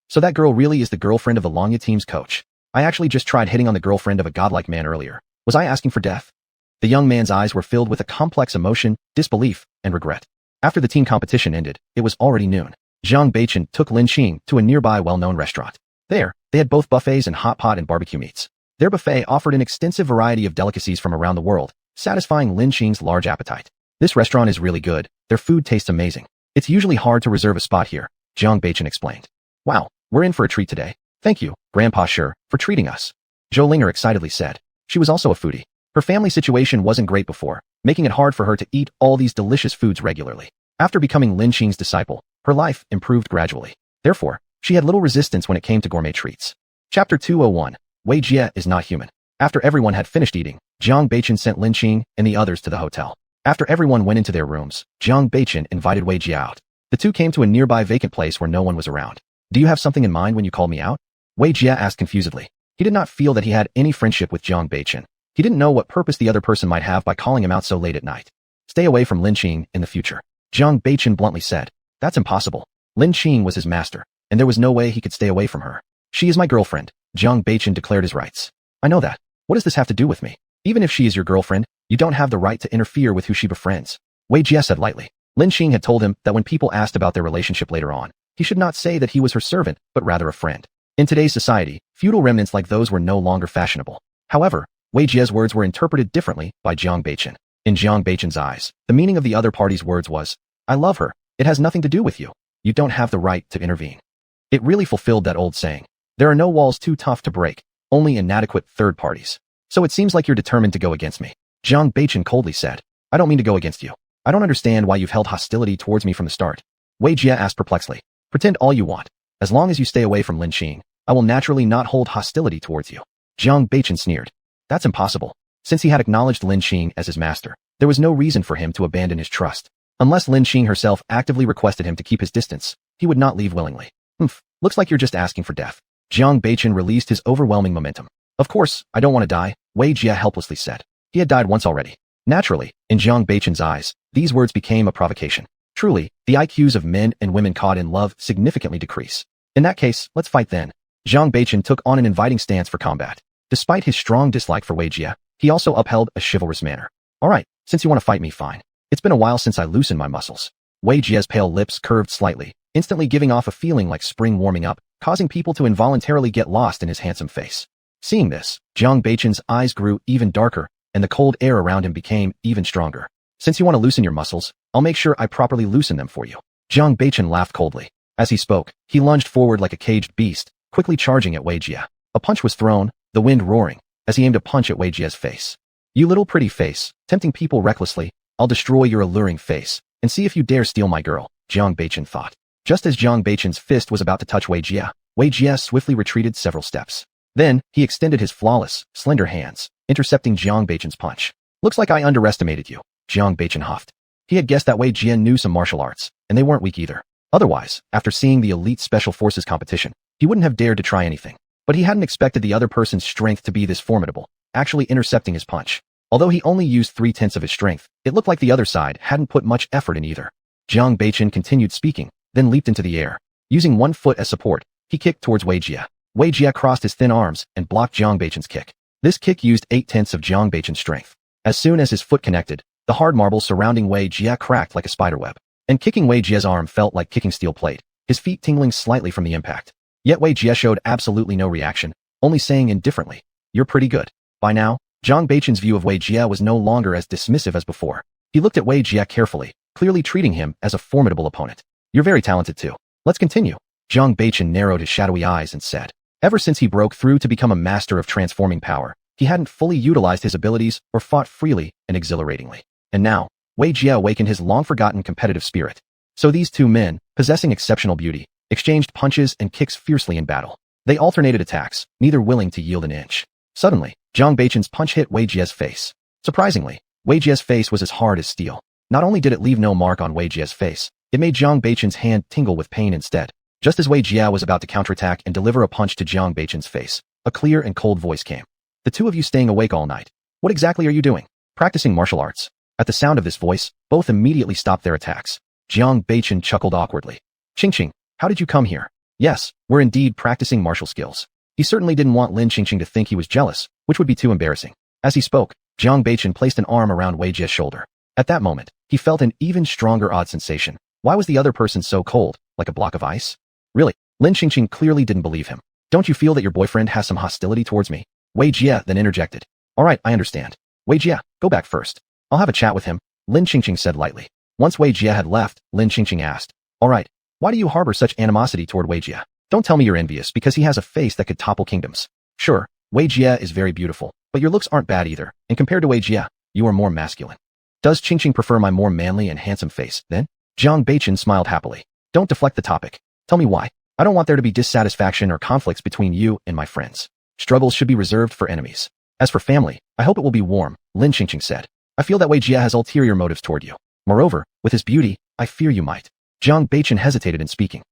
so that girl really is the girlfriend of the Longya team's coach. I actually just tried hitting on the girlfriend of a godlike man earlier. Was I asking for death? The young man's eyes were filled with a complex emotion, disbelief, and regret. After the team competition ended, it was already noon. Jiang Beichen took Lin Qing to a nearby well-known restaurant. There, they had both buffets and hot pot and barbecue meats. Their buffet offered an extensive variety of delicacies from around the world, satisfying Lin Qing's large appetite. "This restaurant is really good. Their food tastes amazing. It's usually hard to reserve a spot here," Jiang Beichen explained. "Wow, we're in for a treat today. Thank you, Grandpa Sure, for treating us," Zhou Linger excitedly said. She was also a foodie. Her family situation wasn't great before, making it hard for her to eat all these delicious foods regularly. After becoming Lin Qing's disciple, her life improved gradually. Therefore, she had little resistance when it came to gourmet treats. Chapter 201. Wei Jie is not human. After everyone had finished eating, Jiang Beichen sent Lin Qing and the others to the hotel. After everyone went into their rooms, Jiang Beichen invited Wei Jie out. The two came to a nearby vacant place where no one was around. "Do you have something in mind when you called me out?" Wei Jie asked confusedly. He did not feel that he had any friendship with Jiang Beichen. He didn't know what purpose the other person might have by calling him out so late at night. "Stay away from Lin Qing in the future," Jiang Beichen bluntly said. "That's impossible. Lin Qing was his master, and there was no way he could stay away from her. She is my girlfriend," Jiang Beichen declared his rights. "I know that. What does this have to do with me? Even if she is your girlfriend, you don't have the right to interfere with who she befriends," Wei Jie said lightly. Lin Qing had told him that when people asked about their relationship later on, he should not say that he was her servant, but rather a friend. In today's society, feudal remnants like those were no longer fashionable. However, Wei Jie's words were interpreted differently by Jiang Beichen. In Jiang Beichen's eyes, the meaning of the other party's words was, "I love her. It has nothing to do with you. You don't have the right to intervene." It really fulfilled that old saying, "There are no walls too tough to break, only inadequate third parties." "So it seems like you're determined to go against me," Jiang Beichen coldly said. "I don't mean to go against you. I don't understand why you've held hostility towards me from the start," Wei Jie asked perplexedly. "Pretend all you want. As long as you stay away from Lin Qing, I will naturally not hold hostility towards you," Jiang Beichen sneered. That's impossible. Since he had acknowledged Lin Qing as his master, there was no reason for him to abandon his trust. Unless Lin Qing herself actively requested him to keep his distance, he would not leave willingly. Looks like you're just asking for death. Jiang Beichen released his overwhelming momentum. Of course, I don't want to die, Wei Jie helplessly said. He had died once already. Naturally, in Jiang Beichen's eyes, these words became a provocation. Truly, the IQs of men and women caught in love significantly decrease. In that case, let's fight then. Jiang Beichen took on an inviting stance for combat. Despite his strong dislike for Wei Jie, he also upheld a chivalrous manner. Alright, since you want to fight me, fine. It's been a while since I loosened my muscles. Wei Jie's pale lips curved slightly, instantly giving off a feeling like spring warming up, causing people to involuntarily get lost in his handsome face. Seeing this, Jiang Beichen's eyes grew even darker, and the cold air around him became even stronger. Since you want to loosen your muscles, I'll make sure I properly loosen them for you. Jiang Beichen laughed coldly. As he spoke, he lunged forward like a caged beast, quickly charging at Wei Jie. A punch was thrown, the wind roaring, as he aimed a punch at Wei Jie's face. You little pretty face, tempting people recklessly, I'll destroy your alluring face, and see if you dare steal my girl, Jiang Beichen thought. Just as Jiang Beichen's fist was about to touch Wei Jie swiftly retreated several steps. Then, he extended his flawless, slender hands, intercepting Jiang Beichen's punch. Looks like I underestimated you, Jiang Beichen huffed. He had guessed that Wei Jie knew some martial arts, and they weren't weak either. Otherwise, after seeing the elite special forces competition, he wouldn't have dared to try anything. But he hadn't expected the other person's strength to be this formidable, actually intercepting his punch. Although he only used 3/10 of his strength, it looked like the other side hadn't put much effort in either. Jiang Beichen continued speaking, then leaped into the air. Using one foot as support, he kicked towards Wei Jie. Wei Jie crossed his thin arms and blocked Jiang Beichen's kick. This kick used 8/10 of Jiang Beichen's strength. As soon as his foot connected, the hard marble surrounding Wei Jie cracked like a spiderweb. And kicking Wei Jie's arm felt like kicking steel plate, his feet tingling slightly from the impact. Yet Wei Jie showed absolutely no reaction, only saying indifferently, "You're pretty good." By now, Jiang Beichen's view of Wei Jie was no longer as dismissive as before. He looked at Wei Jie carefully, clearly treating him as a formidable opponent. "You're very talented too. Let's continue." Jiang Beichen narrowed his shadowy eyes and said, ever since he broke through to become a master of transforming power, he hadn't fully utilized his abilities or fought freely and exhilaratingly. And now, Wei Jie awakened his long-forgotten competitive spirit. So these two men, possessing exceptional beauty, exchanged punches and kicks fiercely in battle. They alternated attacks, neither willing to yield an inch. Suddenly, Jiang Beichen's punch hit Wei Jie's face. Surprisingly, Wei Jie's face was as hard as steel. Not only did it leave no mark on Wei Jie's face, it made Jiang Beichen's hand tingle with pain instead. Just as Wei Jie was about to counterattack and deliver a punch to Jiang Beichen's face, a clear and cold voice came. "The two of you staying awake all night. What exactly are you doing? Practicing martial arts?" At the sound of this voice, both immediately stopped their attacks. Jiang Beichen chuckled awkwardly. "Qingqing, how did you come here?" "Yes, we're indeed practicing martial skills." He certainly didn't want Lin Qingqing to think he was jealous, which would be too embarrassing. As he spoke, Jiang Beichen placed an arm around Wei Jie's shoulder. At that moment, he felt an even stronger odd sensation. Why was the other person so cold, like a block of ice? Really? Lin Qingqing clearly didn't believe him. "Don't you feel that your boyfriend has some hostility towards me?" Wei Jie then interjected. "Alright, I understand. Wei Jie, go back first. I'll have a chat with him," Lin Qingqing said lightly. Once Wei Jie had left, Lin Qingqing asked, "Alright, why do you harbor such animosity toward Wei Jie? Don't tell me you're envious because he has a face that could topple kingdoms. Sure, Wei Jie is very beautiful, but your looks aren't bad either, and compared to Wei Jie, you are more masculine. Does Qingqing prefer my more manly and handsome face, then?" Jiang Beichen smiled happily. "Don't deflect the topic. Tell me why. I don't want there to be dissatisfaction or conflicts between you and my friends. Struggles should be reserved for enemies. As for family, I hope it will be warm," Lin Qingqing said. "I feel that Wei Jie has ulterior motives toward you. Moreover, with his beauty, I fear you might." Jiang Beichen hesitated in speaking.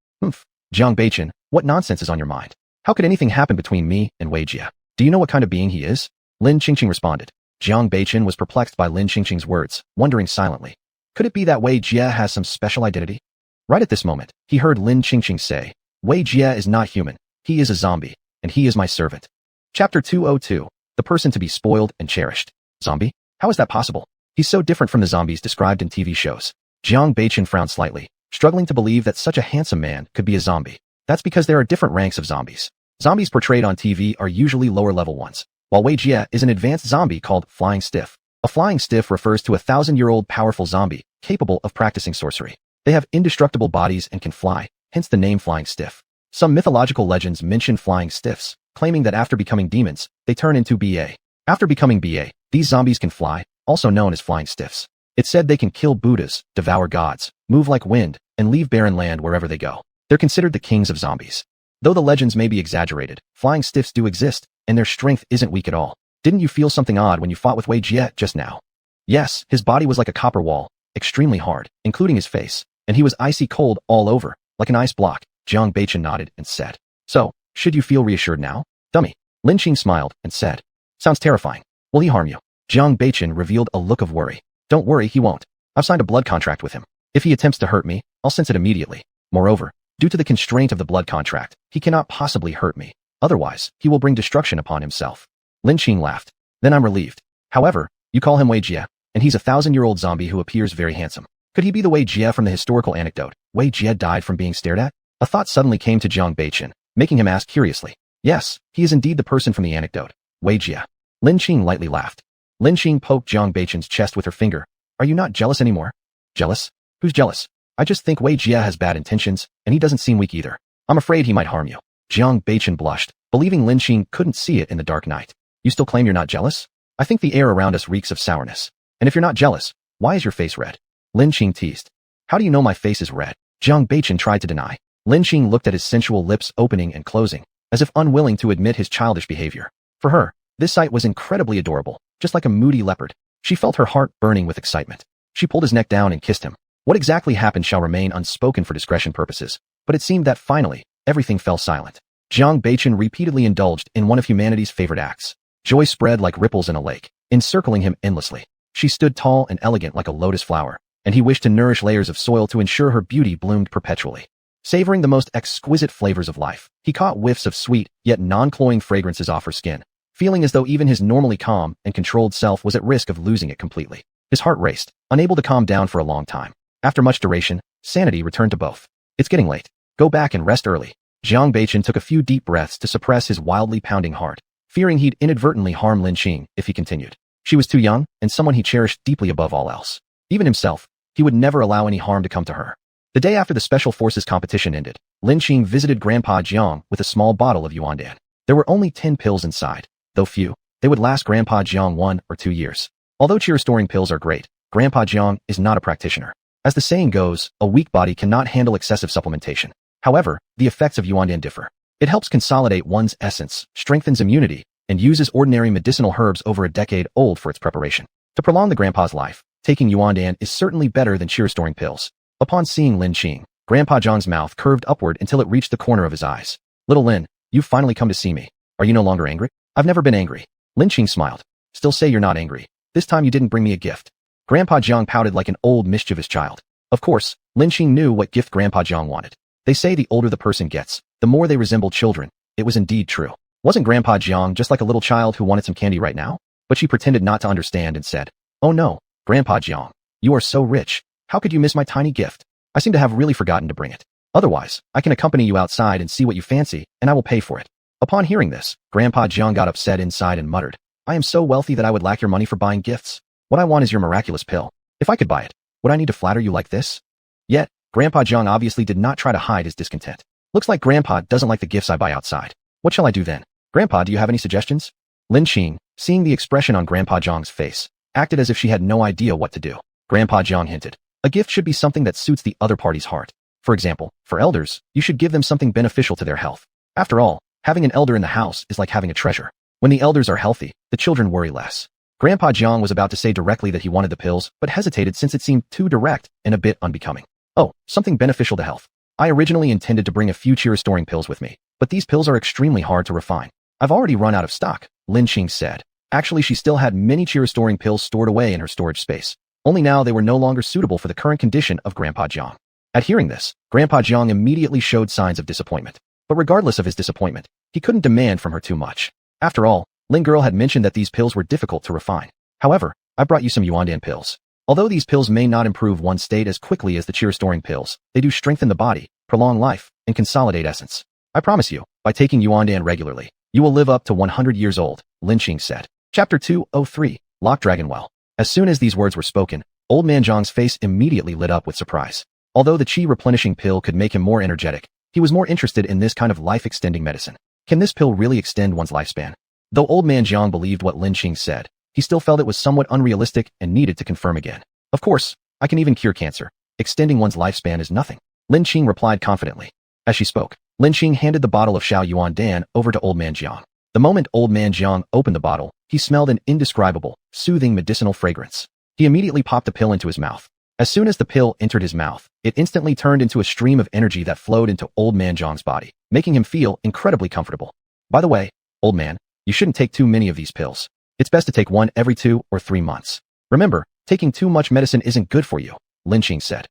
Jiang Beichen, what nonsense is on your mind? How could anything happen between me and Wei Jie? Do you know what kind of being he is?" Lin Qingqing responded. Jiang Beichen was perplexed by Lin Qingqing's words, wondering silently. Could it be that Wei Jie has some special identity? Right at this moment, he heard Lin Qingqing say, "Wei Jie is not human. He is a zombie, and he is my servant." Chapter 202, The Person to be Spoiled and Cherished. Zombie? How is that possible? He's so different from the zombies described in TV shows. Jiang Beichen frowned slightly, struggling to believe that such a handsome man could be a zombie. That's because there are different ranks of zombies. Zombies portrayed on TV are usually lower-level ones, while Wei Jie is an advanced zombie called Flying Stiff. A Flying Stiff refers to a 1,000-year-old powerful zombie, capable of practicing sorcery. They have indestructible bodies and can fly, hence the name Flying Stiff. Some mythological legends mention Flying Stiffs, claiming that after becoming demons, they turn into BA. After becoming BA, these zombies can fly, also known as Flying Stiffs. It's said they can kill Buddhas, devour gods, move like wind, and leave barren land wherever they go. They're considered the kings of zombies. Though the legends may be exaggerated, Flying Stiffs do exist, and their strength isn't weak at all. Didn't you feel something odd when you fought with Wei Jie just now? Yes, his body was like a copper wall, extremely hard, including his face, and he was icy cold all over, like an ice block. Jiang Baichen nodded and said, "So, should you feel reassured now, dummy?" Lin Qing smiled and said, "Sounds terrifying. Will he harm you?" Jiang Baichen revealed a look of worry. "Don't worry, he won't. I've signed a blood contract with him. If he attempts to hurt me, I'll sense it immediately. Moreover, due to the constraint of the blood contract, he cannot possibly hurt me. Otherwise, he will bring destruction upon himself." Lin Qing laughed. "Then I'm relieved. However, you call him Wei Jie, and he's a 1,000-year-old zombie who appears very handsome. Could he be the Wei Jie from the historical anecdote? Wei Jie died from being stared at?" A thought suddenly came to Jiang Baichen, making him ask curiously. "Yes, he is indeed the person from the anecdote. Wei Jie." Lin Qing lightly laughed. Lin Qing poked Jiang Baichen's chest with her finger. "Are you not jealous anymore?" "Jealous? Who's jealous? I just think Wei Jie has bad intentions, and he doesn't seem weak either. I'm afraid he might harm you." Jiang Baichen blushed, believing Lin Qing couldn't see it in the dark night. "You still claim you're not jealous? I think the air around us reeks of sourness. And if you're not jealous, why is your face red?" Lin Qing teased. "How do you know my face is red?" Jiang Baichen tried to deny. Lin Qing looked at his sensual lips opening and closing, as if unwilling to admit his childish behavior. For her, this sight was incredibly adorable, just like a moody leopard. She felt her heart burning with excitement. She pulled his neck down and kissed him. What exactly happened shall remain unspoken for discretion purposes, but it seemed that finally, everything fell silent. Jiang Baichen repeatedly indulged in one of humanity's favorite acts. Joy spread like ripples in a lake, encircling him endlessly. She stood tall and elegant like a lotus flower, and he wished to nourish layers of soil to ensure her beauty bloomed perpetually. Savoring the most exquisite flavors of life, he caught whiffs of sweet, yet non-cloying fragrances off her skin, feeling as though even his normally calm and controlled self was at risk of losing it completely. His heart raced, unable to calm down for a long time. After much duration, sanity returned to both. "It's getting late. Go back and rest early." Jiang Baichen took a few deep breaths to suppress his wildly pounding heart, fearing he'd inadvertently harm Lin Qing if he continued. She was too young, and someone he cherished deeply above all else. Even himself, he would never allow any harm to come to her. The day after the Special Forces competition ended, Lin Qing visited Grandpa Jiang with a small bottle of yuandan. There were only 10 pills inside. Though few, they would last Grandpa Jiang 1 or 2 years. Although cheer-restoring pills are great, Grandpa Jiang is not a practitioner. As the saying goes, a weak body cannot handle excessive supplementation. However, the effects of yuandan differ. It helps consolidate one's essence, strengthens immunity, and uses ordinary medicinal herbs over a decade old for its preparation. To prolong the grandpa's life, taking yuandan is certainly better than cheer-restoring pills. Upon seeing Lin Qing, Grandpa Jiang's mouth curved upward until it reached the corner of his eyes. "Little Lin, you've finally come to see me. Are you no longer angry?" "I've never been angry." Lin Qing smiled. "Still say you're not angry. This time you didn't bring me a gift." Grandpa Jiang pouted like an old mischievous child. Of course, Lin Qing knew what gift Grandpa Jiang wanted. They say the older the person gets, the more they resemble children. It was indeed true. Wasn't Grandpa Jiang just like a little child who wanted some candy right now? But she pretended not to understand and said, "Oh no, Grandpa Jiang, you are so rich. How could you miss my tiny gift? I seem to have really forgotten to bring it. Otherwise, I can accompany you outside and see what you fancy, and I will pay for it." Upon hearing this, Grandpa Jiang got upset inside and muttered, "I am so wealthy that I would lack your money for buying gifts. What I want is your miraculous pill. If I could buy it, would I need to flatter you like this?" Yet, Grandpa Jiang obviously did not try to hide his discontent. "Looks like Grandpa doesn't like the gifts I buy outside. What shall I do then? Grandpa, do you have any suggestions?" Lin Qing, seeing the expression on Grandpa Jiang's face, acted as if she had no idea what to do. Grandpa Jiang hinted, "A gift should be something that suits the other party's heart. For example, for elders, you should give them something beneficial to their health. After all, having an elder in the house is like having a treasure. When the elders are healthy, the children worry less." Grandpa Jiang was about to say directly that he wanted the pills, but hesitated since it seemed too direct and a bit unbecoming. "Oh, something beneficial to health. I originally intended to bring a few cheer-restoring pills with me, but these pills are extremely hard to refine. I've already run out of stock," Lin Qing said. Actually, she still had many cheer-restoring pills stored away in her storage space. Only now they were no longer suitable for the current condition of Grandpa Jiang. At hearing this, Grandpa Jiang immediately showed signs of disappointment. But regardless of his disappointment, he couldn't demand from her too much. After all, Lin Girl had mentioned that these pills were difficult to refine. "However, I brought you some yuandan pills. Although these pills may not improve one's state as quickly as the cheer-restoring pills, they do strengthen the body, prolong life, and consolidate essence. I promise you, by taking yuandan regularly, you will live up to 100 years old," Lin Qing said. Chapter 203, Lock Dragon Well. As soon as these words were spoken, Old Man Jiang's face immediately lit up with surprise. Although the chi-replenishing pill could make him more energetic, he was more interested in this kind of life-extending medicine. Can this pill really extend one's lifespan? Though Old Man Jiang believed what Lin Qing said, he still felt it was somewhat unrealistic and needed to confirm again. "Of course, I can even cure cancer. Extending one's lifespan is nothing," Lin Qing replied confidently. As she spoke, Lin Qing handed the bottle of Xiao Yuan Dan over to Old Man Jiang. The moment Old Man Jiang opened the bottle, he he smelled an indescribable, soothing medicinal fragrance. He immediately popped a pill into his mouth. As soon as the pill entered his mouth, it instantly turned into a stream of energy that flowed into Old Man Jiang's body, making him feel incredibly comfortable. By the way, old man, you shouldn't take too many of these pills. It's best to take one every 2 or 3 months. Remember, taking too much medicine isn't good for you, Lin said.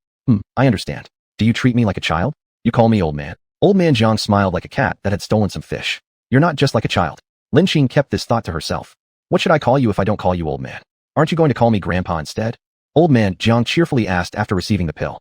I understand. Do you treat me like a child? You call me old man. Old Man Jiang smiled like a cat that had stolen some fish. You're not just like a child. Lin kept this thought to herself. What should I call you if I don't call you old man? Aren't you going to call me grandpa instead? Old Man Jiang cheerfully asked after receiving the pill.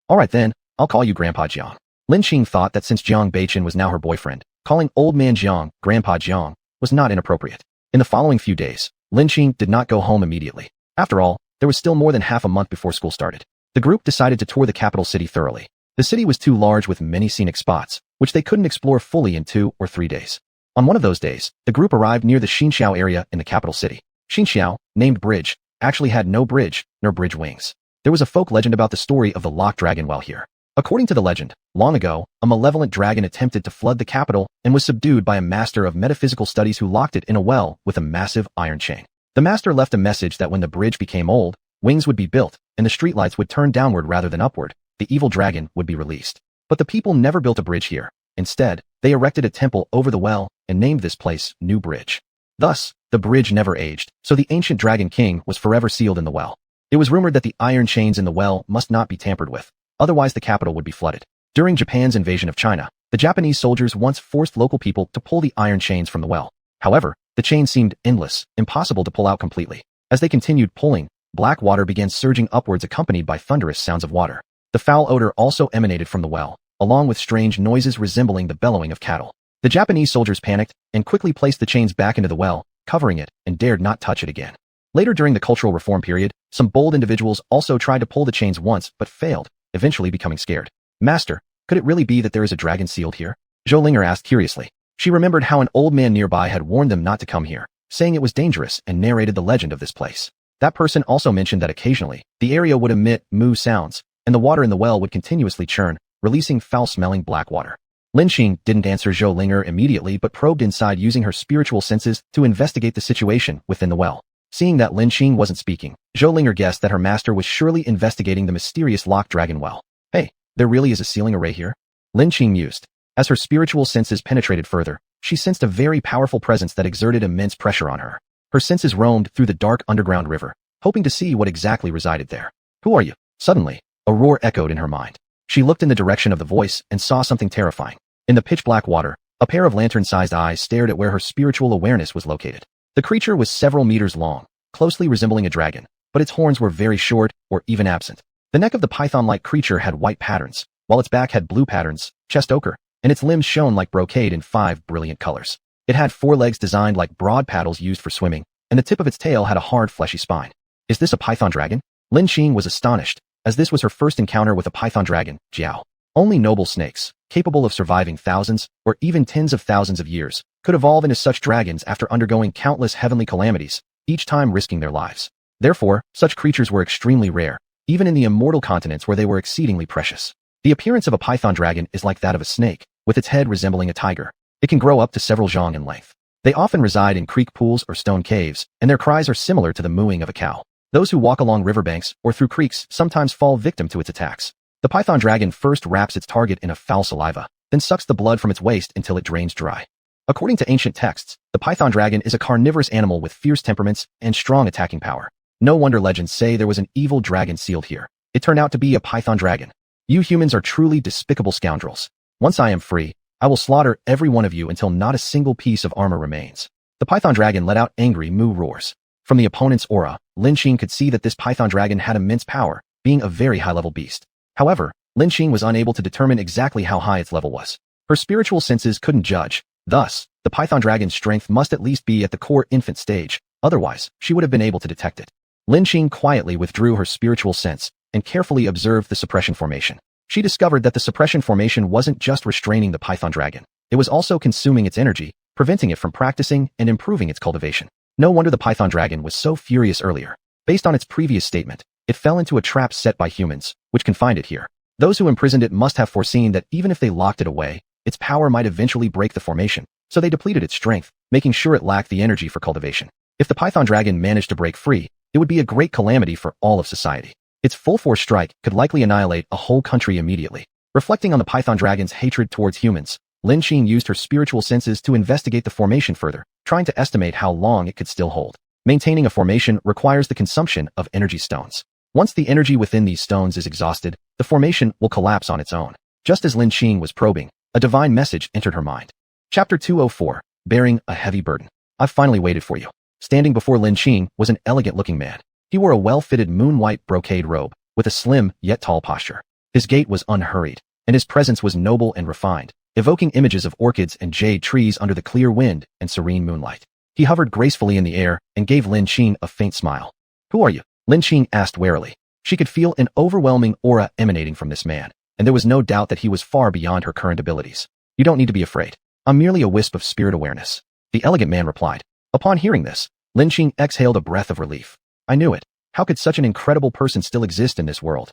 Alright then, I'll call you Grandpa Jiang. Lin thought that since Jiang Beichen was now her boyfriend, calling Old Man Jiang Grandpa Jiang was not inappropriate. In the following few days, Lin did not go home immediately. After all, there was still more than half a month before school started. The group decided to tour the capital city thoroughly. The city was too large with many scenic spots, which they couldn't explore fully in 2 or 3 days. On one of those days, the group arrived near the Xinxiao area in the capital city. Xinxiao, named Bridge, actually had no bridge, nor bridge wings. There was a folk legend about the story of the locked dragon well here. According to the legend, long ago, a malevolent dragon attempted to flood the capital and was subdued by a master of metaphysical studies who locked it in a well with a massive iron chain. The master left a message that when the bridge became old, wings would be built, and the streetlights would turn downward rather than upward. The evil dragon would be released. But the people never built a bridge here. Instead, they erected a temple over the well and named this place New Bridge. Thus, the bridge never aged, so the ancient dragon king was forever sealed in the well. It was rumored that the iron chains in the well must not be tampered with, otherwise the capital would be flooded. During Japan's invasion of China, the Japanese soldiers once forced local people to pull the iron chains from the well. However, the chains seemed endless, impossible to pull out completely. As they continued pulling, black water began surging upwards accompanied by thunderous sounds of water. The foul odor also emanated from the well, along with strange noises resembling the bellowing of cattle. The Japanese soldiers panicked and quickly placed the chains back into the well, covering it, and dared not touch it again. Later during the Cultural Reform period, some bold individuals also tried to pull the chains once but failed, eventually becoming scared. Master, could it really be that there is a dragon sealed here? Zhou Linger asked curiously. She remembered how an old man nearby had warned them not to come here, saying it was dangerous and narrated the legend of this place. That person also mentioned that occasionally, the area would emit moo sounds, and the water in the well would continuously churn, releasing foul-smelling black water. Lin didn't answer Zhou Linger immediately but probed inside using her spiritual senses to investigate the situation within the well. Seeing that Lin wasn't speaking, Zhou Linger guessed that her master was surely investigating the mysterious locked dragon well. Hey, there really is a sealing array here? Lin mused. As her spiritual senses penetrated further, she sensed a very powerful presence that exerted immense pressure on her. Her senses roamed through the dark underground river, hoping to see what exactly resided there. Who are you? Suddenly, a roar echoed in her mind. She looked in the direction of the voice and saw something terrifying. In the pitch-black water, a pair of lantern-sized eyes stared at where her spiritual awareness was located. The creature was several meters long, closely resembling a dragon, but its horns were very short or even absent. The neck of the python-like creature had white patterns, while its back had blue patterns, chest ochre, and its limbs shone like brocade in 5 brilliant colors. It had 4 legs designed like broad paddles used for swimming, and the tip of its tail had a hard, fleshy spine. Is this a python dragon? Lin was astonished, as this was her first encounter with a python dragon, Jiao. Only noble snakes, capable of surviving thousands or even tens of thousands of years, could evolve into such dragons after undergoing countless heavenly calamities, each time risking their lives. Therefore, such creatures were extremely rare, even in the immortal continents where they were exceedingly precious. The appearance of a python dragon is like that of a snake, with its head resembling a tiger. It can grow up to several zhang in length. They often reside in creek pools or stone caves, and their cries are similar to the mooing of a cow. Those who walk along riverbanks or through creeks sometimes fall victim to its attacks. The python dragon first wraps its target in a foul saliva, then sucks the blood from its waist until it drains dry. According to ancient texts, the python dragon is a carnivorous animal with fierce temperaments and strong attacking power. No wonder legends say there was an evil dragon sealed here. It turned out to be a python dragon. You humans are truly despicable scoundrels. Once I am free, I will slaughter every one of you until not a single piece of armor remains. The python dragon let out angry moo roars. From the opponent's aura, Lin could see that this python dragon had immense power, being a very high-level beast. However, Lin was unable to determine exactly how high its level was. Her spiritual senses couldn't judge. Thus, the python dragon's strength must at least be at the core infant stage, otherwise, she would have been able to detect it. Lin quietly withdrew her spiritual sense and carefully observed the suppression formation. She discovered that the suppression formation wasn't just restraining the python dragon. It was also consuming its energy, preventing it from practicing and improving its cultivation. No wonder the python dragon was so furious earlier. Based on its previous statement, it fell into a trap set by humans, which confined it here. Those who imprisoned it must have foreseen that even if they locked it away, its power might eventually break the formation, so they depleted its strength, making sure it lacked the energy for cultivation. If the python dragon managed to break free, it would be a great calamity for all of society. Its full-force strike could likely annihilate a whole country immediately. Reflecting on the python dragon's hatred towards humans, Lin used her spiritual senses to investigate the formation further, trying to estimate how long it could still hold. Maintaining a formation requires the consumption of energy stones. Once the energy within these stones is exhausted, the formation will collapse on its own. Just as Lin was probing, a divine message entered her mind. Chapter 204, Bearing a Heavy Burden. I've finally waited for you. Standing before Lin was an elegant-looking man. He wore a well-fitted moon-white brocade robe, with a slim yet tall posture. His gait was unhurried, and his presence was noble and refined, evoking images of orchids and jade trees under the clear wind and serene moonlight. He hovered gracefully in the air and gave Lin a faint smile. Who are you? Lin asked warily. She could feel an overwhelming aura emanating from this man, and there was no doubt that he was far beyond her current abilities. You don't need to be afraid. I'm merely a wisp of spirit awareness. The elegant man replied. Upon hearing this, Lin exhaled a breath of relief. I knew it. How could such an incredible person still exist in this world?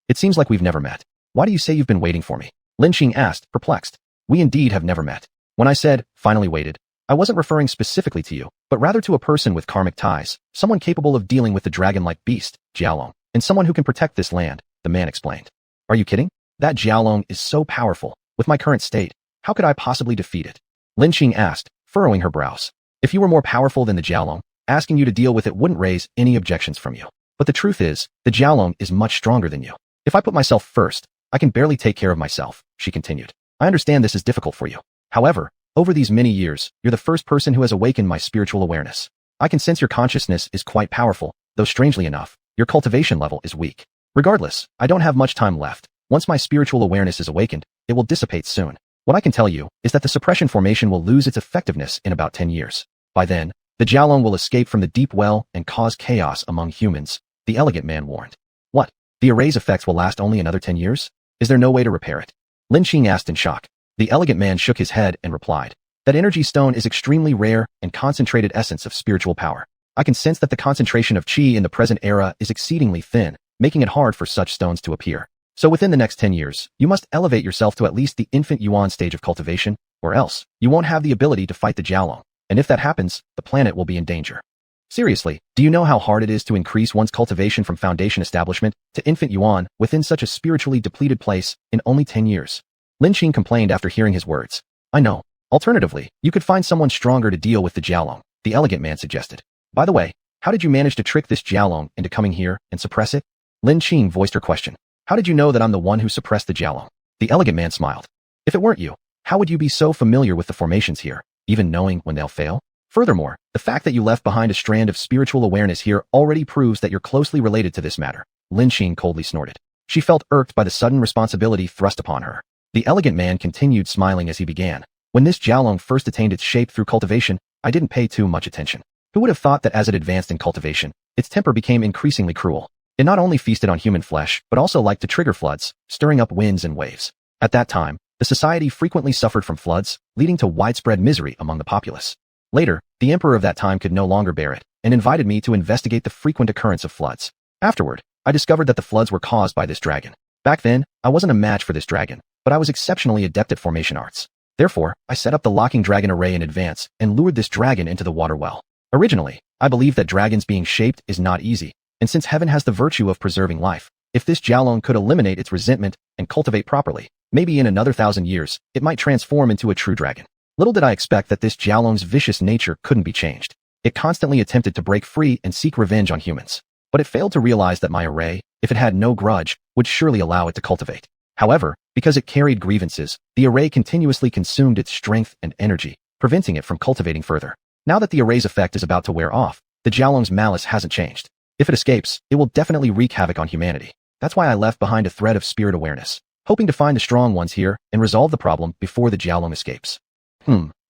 It seems like we've never met. Why do you say you've been waiting for me? Lin asked, perplexed. We indeed have never met. When I said, finally waited, I wasn't referring specifically to you, but rather to a person with karmic ties, someone capable of dealing with the dragon-like beast, Jiaolong, and someone who can protect this land, the man explained. Are you kidding? That Jiaolong is so powerful. With my current state, how could I possibly defeat it? Lin asked, furrowing her brows. If you were more powerful than the Jiaolong, asking you to deal with it wouldn't raise any objections from you. But the truth is, the Jiaolong is much stronger than you. If I put myself first, I can barely take care of myself, she continued. I understand this is difficult for you. However, over these many years, you're the first person who has awakened my spiritual awareness. I can sense your consciousness is quite powerful, though strangely enough, your cultivation level is weak. Regardless, I don't have much time left. Once my spiritual awareness is awakened, it will dissipate soon. What I can tell you is that the suppression formation will lose its effectiveness in about 10 years. By then, the Jiaolong will escape from the deep well and cause chaos among humans, the elegant man warned. What? The array's effects will last only another 10 years? Is there no way to repair it? Lin asked in shock. The elegant man shook his head and replied. That energy stone is extremely rare and concentrated essence of spiritual power. I can sense that the concentration of qi in the present era is exceedingly thin, making it hard for such stones to appear. So within the next 10 years, you must elevate yourself to at least the infant yuan stage of cultivation, or else, you won't have the ability to fight the Jiaolong. And if that happens, the planet will be in danger. Seriously, do you know how hard it is to increase one's cultivation from foundation establishment to infant yuan within such a spiritually depleted place in only 10 years? Lin complained after hearing his words. I know. Alternatively, you could find someone stronger to deal with the Jiaolong, the elegant man suggested. By the way, how did you manage to trick this Jiaolong into coming here and suppress it? Lin voiced her question. How did you know that I'm the one who suppressed the Jiaolong? The elegant man smiled. If it weren't you, how would you be so familiar with the formations here, even knowing when they'll fail? Furthermore, the fact that you left behind a strand of spiritual awareness here already proves that you're closely related to this matter. Lin coldly snorted. She felt irked by the sudden responsibility thrust upon her. The elegant man continued smiling as he began. When this Jiaolong first attained its shape through cultivation, I didn't pay too much attention. Who would have thought that as it advanced in cultivation, its temper became increasingly cruel? It not only feasted on human flesh, but also liked to trigger floods, stirring up winds and waves. At that time, the society frequently suffered from floods, leading to widespread misery among the populace. Later, the emperor of that time could no longer bear it, and invited me to investigate the frequent occurrence of floods. Afterward, I discovered that the floods were caused by this dragon. Back then, I wasn't a match for this dragon, but I was exceptionally adept at formation arts. Therefore, I set up the locking dragon array in advance and lured this dragon into the water well. Originally, I believed that dragons being shaped is not easy, and since heaven has the virtue of preserving life, if this Jiaolong could eliminate its resentment and cultivate properly, maybe in another 1,000 years, it might transform into a true dragon. Little did I expect that this Jiaolong's vicious nature couldn't be changed. It constantly attempted to break free and seek revenge on humans. But it failed to realize that my array, if it had no grudge, would surely allow it to cultivate. However, because it carried grievances, the array continuously consumed its strength and energy, preventing it from cultivating further. Now that the array's effect is about to wear off, the Jiaolong's malice hasn't changed. If it escapes, it will definitely wreak havoc on humanity. That's why I left behind a thread of spirit awareness, hoping to find the strong ones here and resolve the problem before the Jiaolong escapes.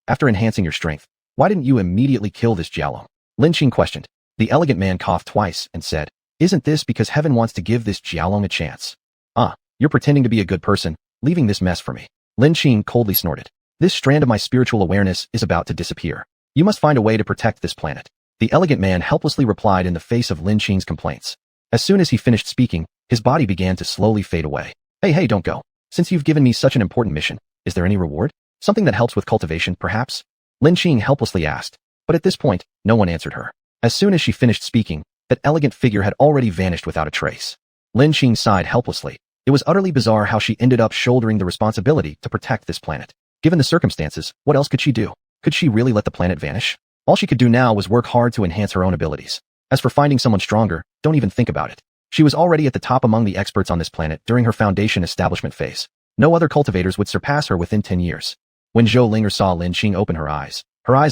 After enhancing your strength, why didn't you immediately kill this Jiaolong? Lin questioned. The elegant man coughed twice and said, Isn't this because heaven wants to give this Jiaolong a chance? You're pretending to be a good person, leaving this mess for me. Lin coldly snorted. This strand of my spiritual awareness is about to disappear. You must find a way to protect this planet. The elegant man helplessly replied in the face of Lin complaints. As soon as he finished speaking, his body began to slowly fade away. Hey, don't go. Since you've given me such an important mission, is there any reward? Something that helps with cultivation, perhaps? Lin helplessly asked. But at this point, no one answered her. As soon as she finished speaking, that elegant figure had already vanished without a trace. Lin Qing sighed helplessly. It was utterly bizarre how she ended up shouldering the responsibility to protect this planet. Given the circumstances, what else could she do? Could she really let the planet vanish? All she could do now was work hard to enhance her own abilities. As for finding someone stronger, don't even think about it. She was already at the top among the experts on this planet during her foundation establishment phase. No other cultivators would surpass her within 10 years. When Zhou Linger saw Lin Qing open her eyes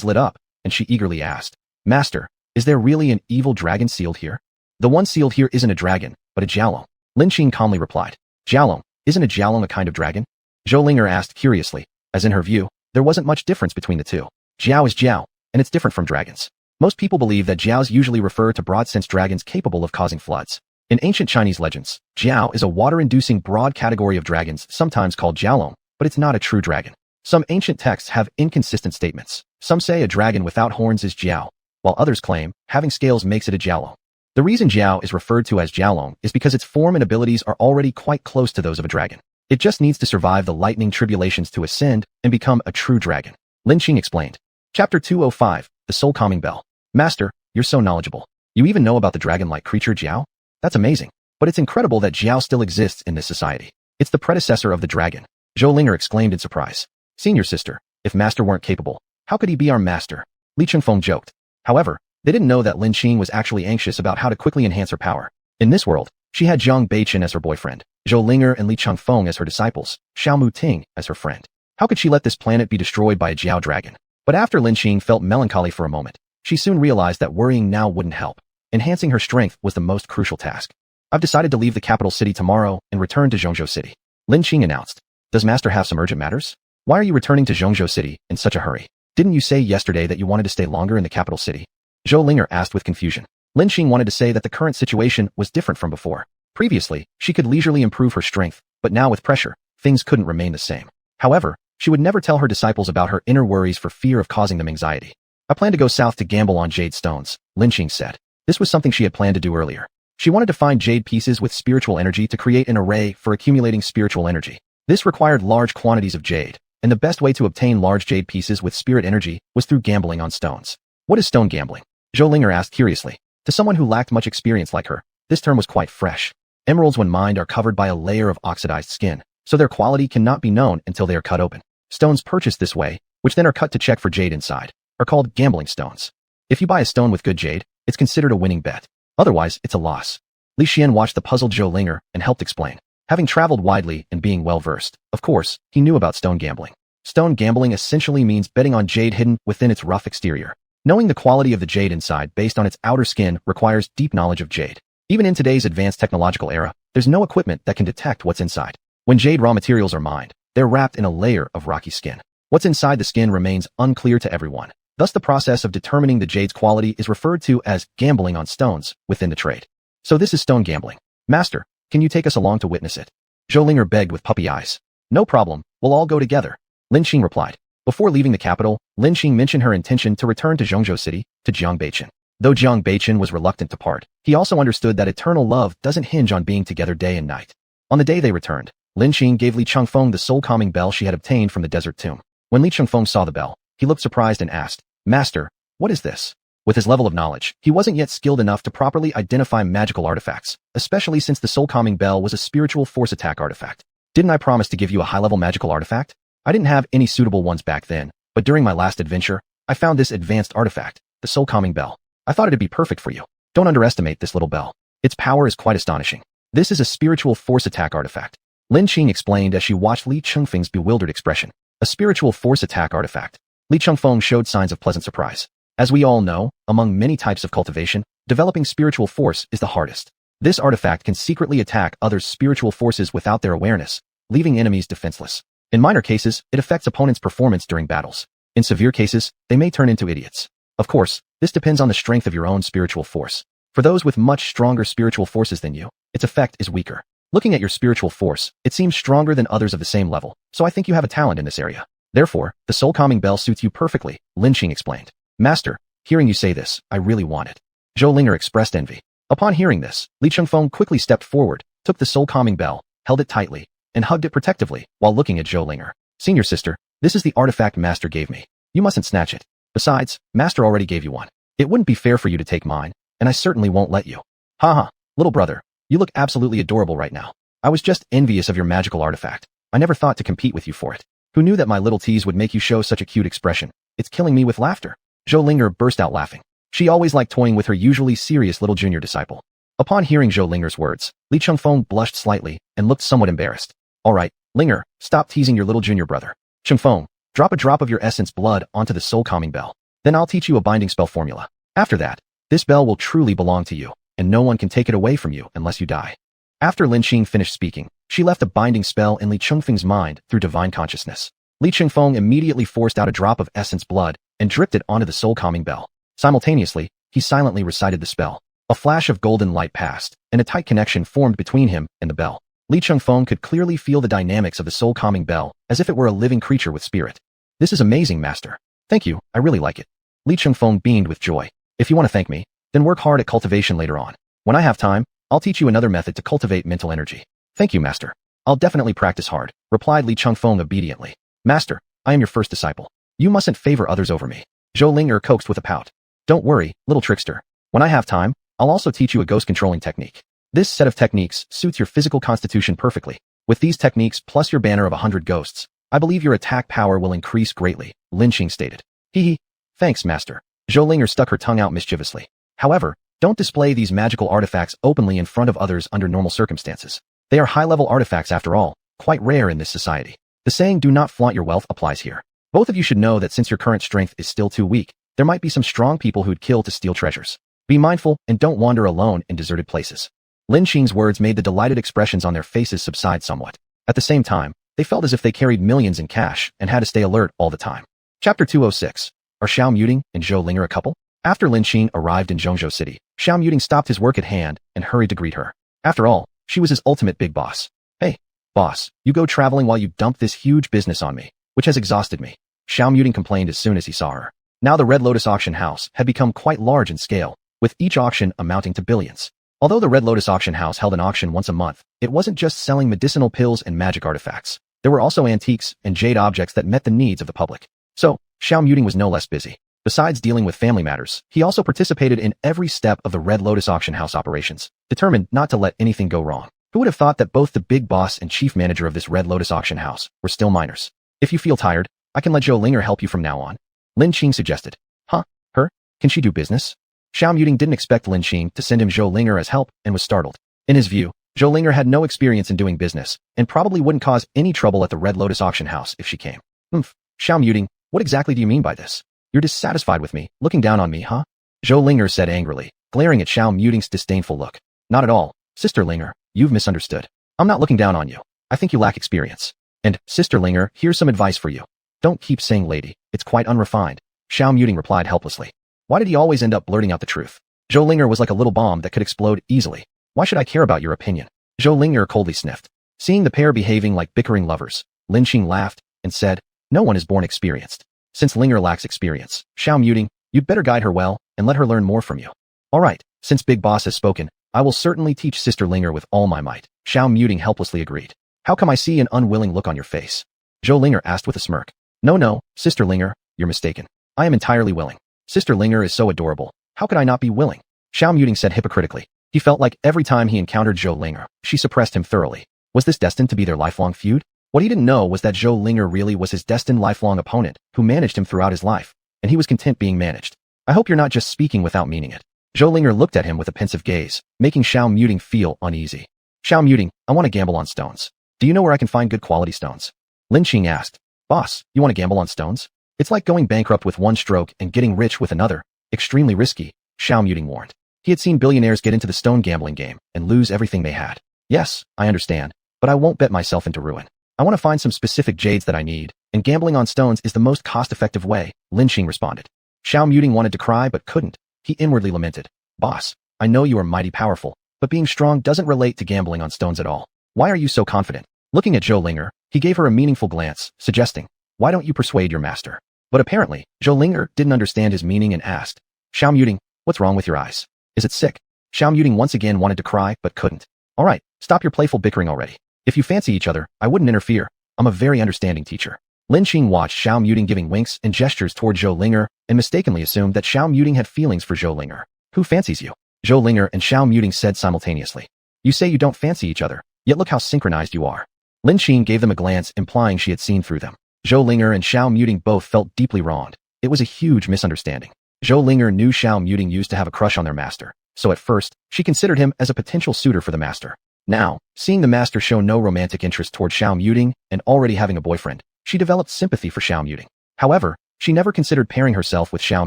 lit up, and she eagerly asked, "Master, is there really an evil dragon sealed here?" "The one sealed here isn't a dragon, but a jiaolong," Lin Qing calmly replied. "Jiaolong? Isn't a jiaolong a kind of dragon?" Zhou Linger asked curiously, as in her view, there wasn't much difference between the two. Jiao is jiao, and it's different from dragons. Most people believe that jiaos usually refer to broad-sense dragons capable of causing floods. In ancient Chinese legends, jiao is a water-inducing broad category of dragons, sometimes called jiaolong, but it's not a true dragon. Some ancient texts have inconsistent statements. Some say a dragon without horns is jiao, while others claim having scales makes it a jiaolong. The reason jiao is referred to as jiaolong is because its form and abilities are already quite close to those of a dragon. It just needs to survive the lightning tribulations to ascend and become a true dragon. Lin Qing explained. Chapter 205, The Soul Calming Bell. Master, you're so knowledgeable. You even know about the dragon-like creature Jiao? That's amazing. But it's incredible that Jiao still exists in this society. It's the predecessor of the dragon. Zhou Linger exclaimed in surprise. Senior sister, if Master weren't capable, how could he be our master? Li Chengfeng joked. However, they didn't know that Lin Qing was actually anxious about how to quickly enhance her power. In this world, she had Jiang Beichen as her boyfriend, Zhou Linger and Li Chengfeng as her disciples, Xiaomu Ting as her friend. How could she let this planet be destroyed by a Jiao dragon? But after Lin Qing felt melancholy for a moment, she soon realized that worrying now wouldn't help. Enhancing her strength was the most crucial task. I've decided to leave the capital city tomorrow and return to Zhongzhou City, Lin Qing announced. Does Master have some urgent matters? Why are you returning to Zhongzhou City in such a hurry? Didn't you say yesterday that you wanted to stay longer in the capital city? Zhou Linger asked with confusion. Lin Qing wanted to say that the current situation was different from before. Previously, she could leisurely improve her strength, but now with pressure, things couldn't remain the same. However, she would never tell her disciples about her inner worries for fear of causing them anxiety. I plan to go south to gamble on jade stones, Lin Qing said. This was something she had planned to do earlier. She wanted to find jade pieces with spiritual energy to create an array for accumulating spiritual energy. This required large quantities of jade, and the best way to obtain large jade pieces with spirit energy was through gambling on stones. What is stone gambling? Zhou Linger asked curiously. To someone who lacked much experience like her, this term was quite fresh. Emeralds when mined are covered by a layer of oxidized skin, so their quality cannot be known until they are cut open. Stones purchased this way, which then are cut to check for jade inside, are called gambling stones. If you buy a stone with good jade, it's considered a winning bet. Otherwise, it's a loss. Li Xian watched the puzzled Zhou Linger and helped explain. Having traveled widely and being well-versed, of course, he knew about stone gambling. Stone gambling essentially means betting on jade hidden within its rough exterior. Knowing the quality of the jade inside based on its outer skin requires deep knowledge of jade. Even in today's advanced technological era, there's no equipment that can detect what's inside. When jade raw materials are mined, they're wrapped in a layer of rocky skin. What's inside the skin remains unclear to everyone. Thus the process of determining the jade's quality is referred to as gambling on stones within the trade. So this is stone gambling. Master, can you take us along to witness it? Zhou Linger begged with puppy eyes. No problem, we'll all go together, Lin Qing replied. Before leaving the capital, Lin Qing mentioned her intention to return to Zhongzhou City, to Jiang Beichen. Though Jiang Beichen was reluctant to part, he also understood that eternal love doesn't hinge on being together day and night. On the day they returned, Lin Qing gave Li Chengfeng the soul-calming bell she had obtained from the desert tomb. When Li Chengfeng saw the bell, he looked surprised and asked, Master, what is this? With his level of knowledge, he wasn't yet skilled enough to properly identify magical artifacts, especially since the soul-calming bell was a spiritual force attack artifact. Didn't I promise to give you a high-level magical artifact? I didn't have any suitable ones back then, but during my last adventure, I found this advanced artifact, the soul-calming bell. I thought it'd be perfect for you. Don't underestimate this little bell. Its power is quite astonishing. This is a spiritual force attack artifact. Lin Qing explained as she watched Li Chengfeng's bewildered expression. A spiritual force attack artifact. Li Chengfeng showed signs of pleasant surprise. As we all know, among many types of cultivation, developing spiritual force is the hardest. This artifact can secretly attack others' spiritual forces without their awareness, leaving enemies defenseless. In minor cases, it affects opponents' performance during battles. In severe cases, they may turn into idiots. Of course, this depends on the strength of your own spiritual force. For those with much stronger spiritual forces than you, its effect is weaker. Looking at your spiritual force, it seems stronger than others of the same level, so I think you have a talent in this area. Therefore, the soul-calming bell suits you perfectly, Lin Qing explained. Master, hearing you say this, I really want it. Zhou Linger expressed envy. Upon hearing this, Li Chengfeng quickly stepped forward, took the soul-calming bell, held it tightly, and hugged it protectively while looking at Zhou Linger. Senior sister, this is the artifact Master gave me. You mustn't snatch it. Besides, Master already gave you one. It wouldn't be fair for you to take mine, and I certainly won't let you. Haha, little brother, you look absolutely adorable right now. I was just envious of your magical artifact. I never thought to compete with you for it. Who knew that my little tease would make you show such a cute expression? It's killing me with laughter. Zhou Linger burst out laughing. She always liked toying with her usually serious little junior disciple. Upon hearing Zhou Linger's words, Li Chengfeng blushed slightly and looked somewhat embarrassed. All right, Linger, stop teasing your little junior brother. Chengfeng, drop a drop of your essence blood onto the soul calming bell. Then I'll teach you a binding spell formula. After that, this bell will truly belong to you, and no one can take it away from you unless you die. After Lin Qing finished speaking, she left a binding spell in Li Chengfeng's mind through divine consciousness. Li Chengfeng immediately forced out a drop of essence blood and dripped it onto the soul calming bell. Simultaneously, he silently recited the spell. A flash of golden light passed, and a tight connection formed between him and the bell. Li Chengfeng could clearly feel the dynamics of the soul calming bell, as if it were a living creature with spirit. This is amazing, master. Thank you, I really like it. Li Chengfeng beamed with joy. If you want to thank me, then work hard at cultivation later on. When I have time, I'll teach you another method to cultivate mental energy. Thank you, master. I'll definitely practice hard, replied Li Chengfeng obediently. Master, I am your first disciple. You mustn't favor others over me. Zhou Linger coaxed with a pout. Don't worry, little trickster. When I have time, I'll also teach you a ghost controlling technique. This set of techniques suits your physical constitution perfectly. With these techniques plus your banner of 100 ghosts, I believe your attack power will increase greatly, Lin Qing stated. Hee. Thanks, master. Zhou Linger stuck her tongue out mischievously. However, don't display these magical artifacts openly in front of others under normal circumstances. They are high-level artifacts after all, quite rare in this society. The saying do not flaunt your wealth applies here. Both of you should know that since your current strength is still too weak, there might be some strong people who'd kill to steal treasures. Be mindful and don't wander alone in deserted places. Lin Qing's words made the delighted expressions on their faces subside somewhat. At the same time, they felt as if they carried millions in cash and had to stay alert all the time. Chapter 206. Are Xiao Muting and Zhou Linger a couple? After Lin Qing arrived in Zhongzhou City, Xiao Muting stopped his work at hand and hurried to greet her. After all, she was his ultimate big boss. Hey, boss, you go traveling while you dump this huge business on me, which has exhausted me. Xiao Muting complained as soon as he saw her. Now the Red Lotus auction house had become quite large in scale, with each auction amounting to billions. Although the Red Lotus auction house held an auction once a month, it wasn't just selling medicinal pills and magic artifacts. There were also antiques and jade objects that met the needs of the public. So, Xiao Muting was no less busy. Besides dealing with family matters, he also participated in every step of the Red Lotus auction house operations, determined not to let anything go wrong. Who would have thought that both the big boss and chief manager of this Red Lotus auction house were still minors? If you feel tired, I can let Zhou Linger help you from now on. Lin Qing suggested. Huh? Her? Can she do business? Xiao Muting didn't expect Lin Qing to send him Zhou Linger as help and was startled. In his view, Zhou Linger had no experience in doing business and probably wouldn't cause any trouble at the Red Lotus auction house if she came. Xiao Muting, what exactly do you mean by this? You're dissatisfied with me, looking down on me, huh? Zhou Linger said angrily, glaring at Xiao Muting's disdainful look. Not at all, Sister Linger, you've misunderstood. I'm not looking down on you. I think you lack experience. And, Sister Linger, here's some advice for you. Don't keep saying lady, it's quite unrefined. Xiao Muting replied helplessly. Why did he always end up blurting out the truth? Zhou Linger was like a little bomb that could explode easily. Why should I care about your opinion? Zhou Linger coldly sniffed. Seeing the pair behaving like bickering lovers, Lin Qing laughed and said, no one is born experienced. Since Linger lacks experience, Xiao Muting, you'd better guide her well and let her learn more from you. All right, since Big Boss has spoken, I will certainly teach Sister Linger with all my might. Xiao Muting helplessly agreed. How come I see an unwilling look on your face? Zhou Linger asked with a smirk. No, Sister Linger, you're mistaken. I am entirely willing. Sister Linger is so adorable. How could I not be willing? Xiao Muting said hypocritically. He felt like every time he encountered Zhou Linger, she suppressed him thoroughly. Was this destined to be their lifelong feud? What he didn't know was that Zhou Linger really was his destined lifelong opponent, who managed him throughout his life, and he was content being managed. I hope you're not just speaking without meaning it. Zhou Linger looked at him with a pensive gaze, making Xiao Muting feel uneasy. Xiao Muting, I want to gamble on stones. Do you know where I can find good quality stones? Lin Qing asked. Boss, you want to gamble on stones? It's like going bankrupt with one stroke and getting rich with another. Extremely risky, Xiao Muting warned. He had seen billionaires get into the stone gambling game and lose everything they had. Yes, I understand, but I won't bet myself into ruin. I want to find some specific jades that I need, and gambling on stones is the most cost-effective way, Lin Qing responded. Xiao Muting wanted to cry but couldn't. He inwardly lamented. Boss, I know you are mighty powerful, but being strong doesn't relate to gambling on stones at all. Why are you so confident? Looking at Zhou Linger, he gave her a meaningful glance, suggesting, why don't you persuade your master? But apparently, Zhou Linger didn't understand his meaning and asked, Xiao Muting, what's wrong with your eyes? Is it sick? Xiao Muting once again wanted to cry but couldn't. All right, stop your playful bickering already. If you fancy each other, I wouldn't interfere. I'm a very understanding teacher. Lin Qing watched Xiao Muting giving winks and gestures toward Zhou Linger and mistakenly assumed that Xiao Muting had feelings for Zhou Linger. Who fancies you? Zhou Linger and Xiao Muting said simultaneously. You say you don't fancy each other, yet look how synchronized you are. Lin Qing gave them a glance implying she had seen through them. Zhou Linger and Xiao Muting both felt deeply wronged. It was a huge misunderstanding. Zhou Linger knew Xiao Muting used to have a crush on their master, so at first, she considered him as a potential suitor for the master. Now, seeing the master show no romantic interest toward Xiao Muting and already having a boyfriend, she developed sympathy for Xiao Muting. However, she never considered pairing herself with Xiao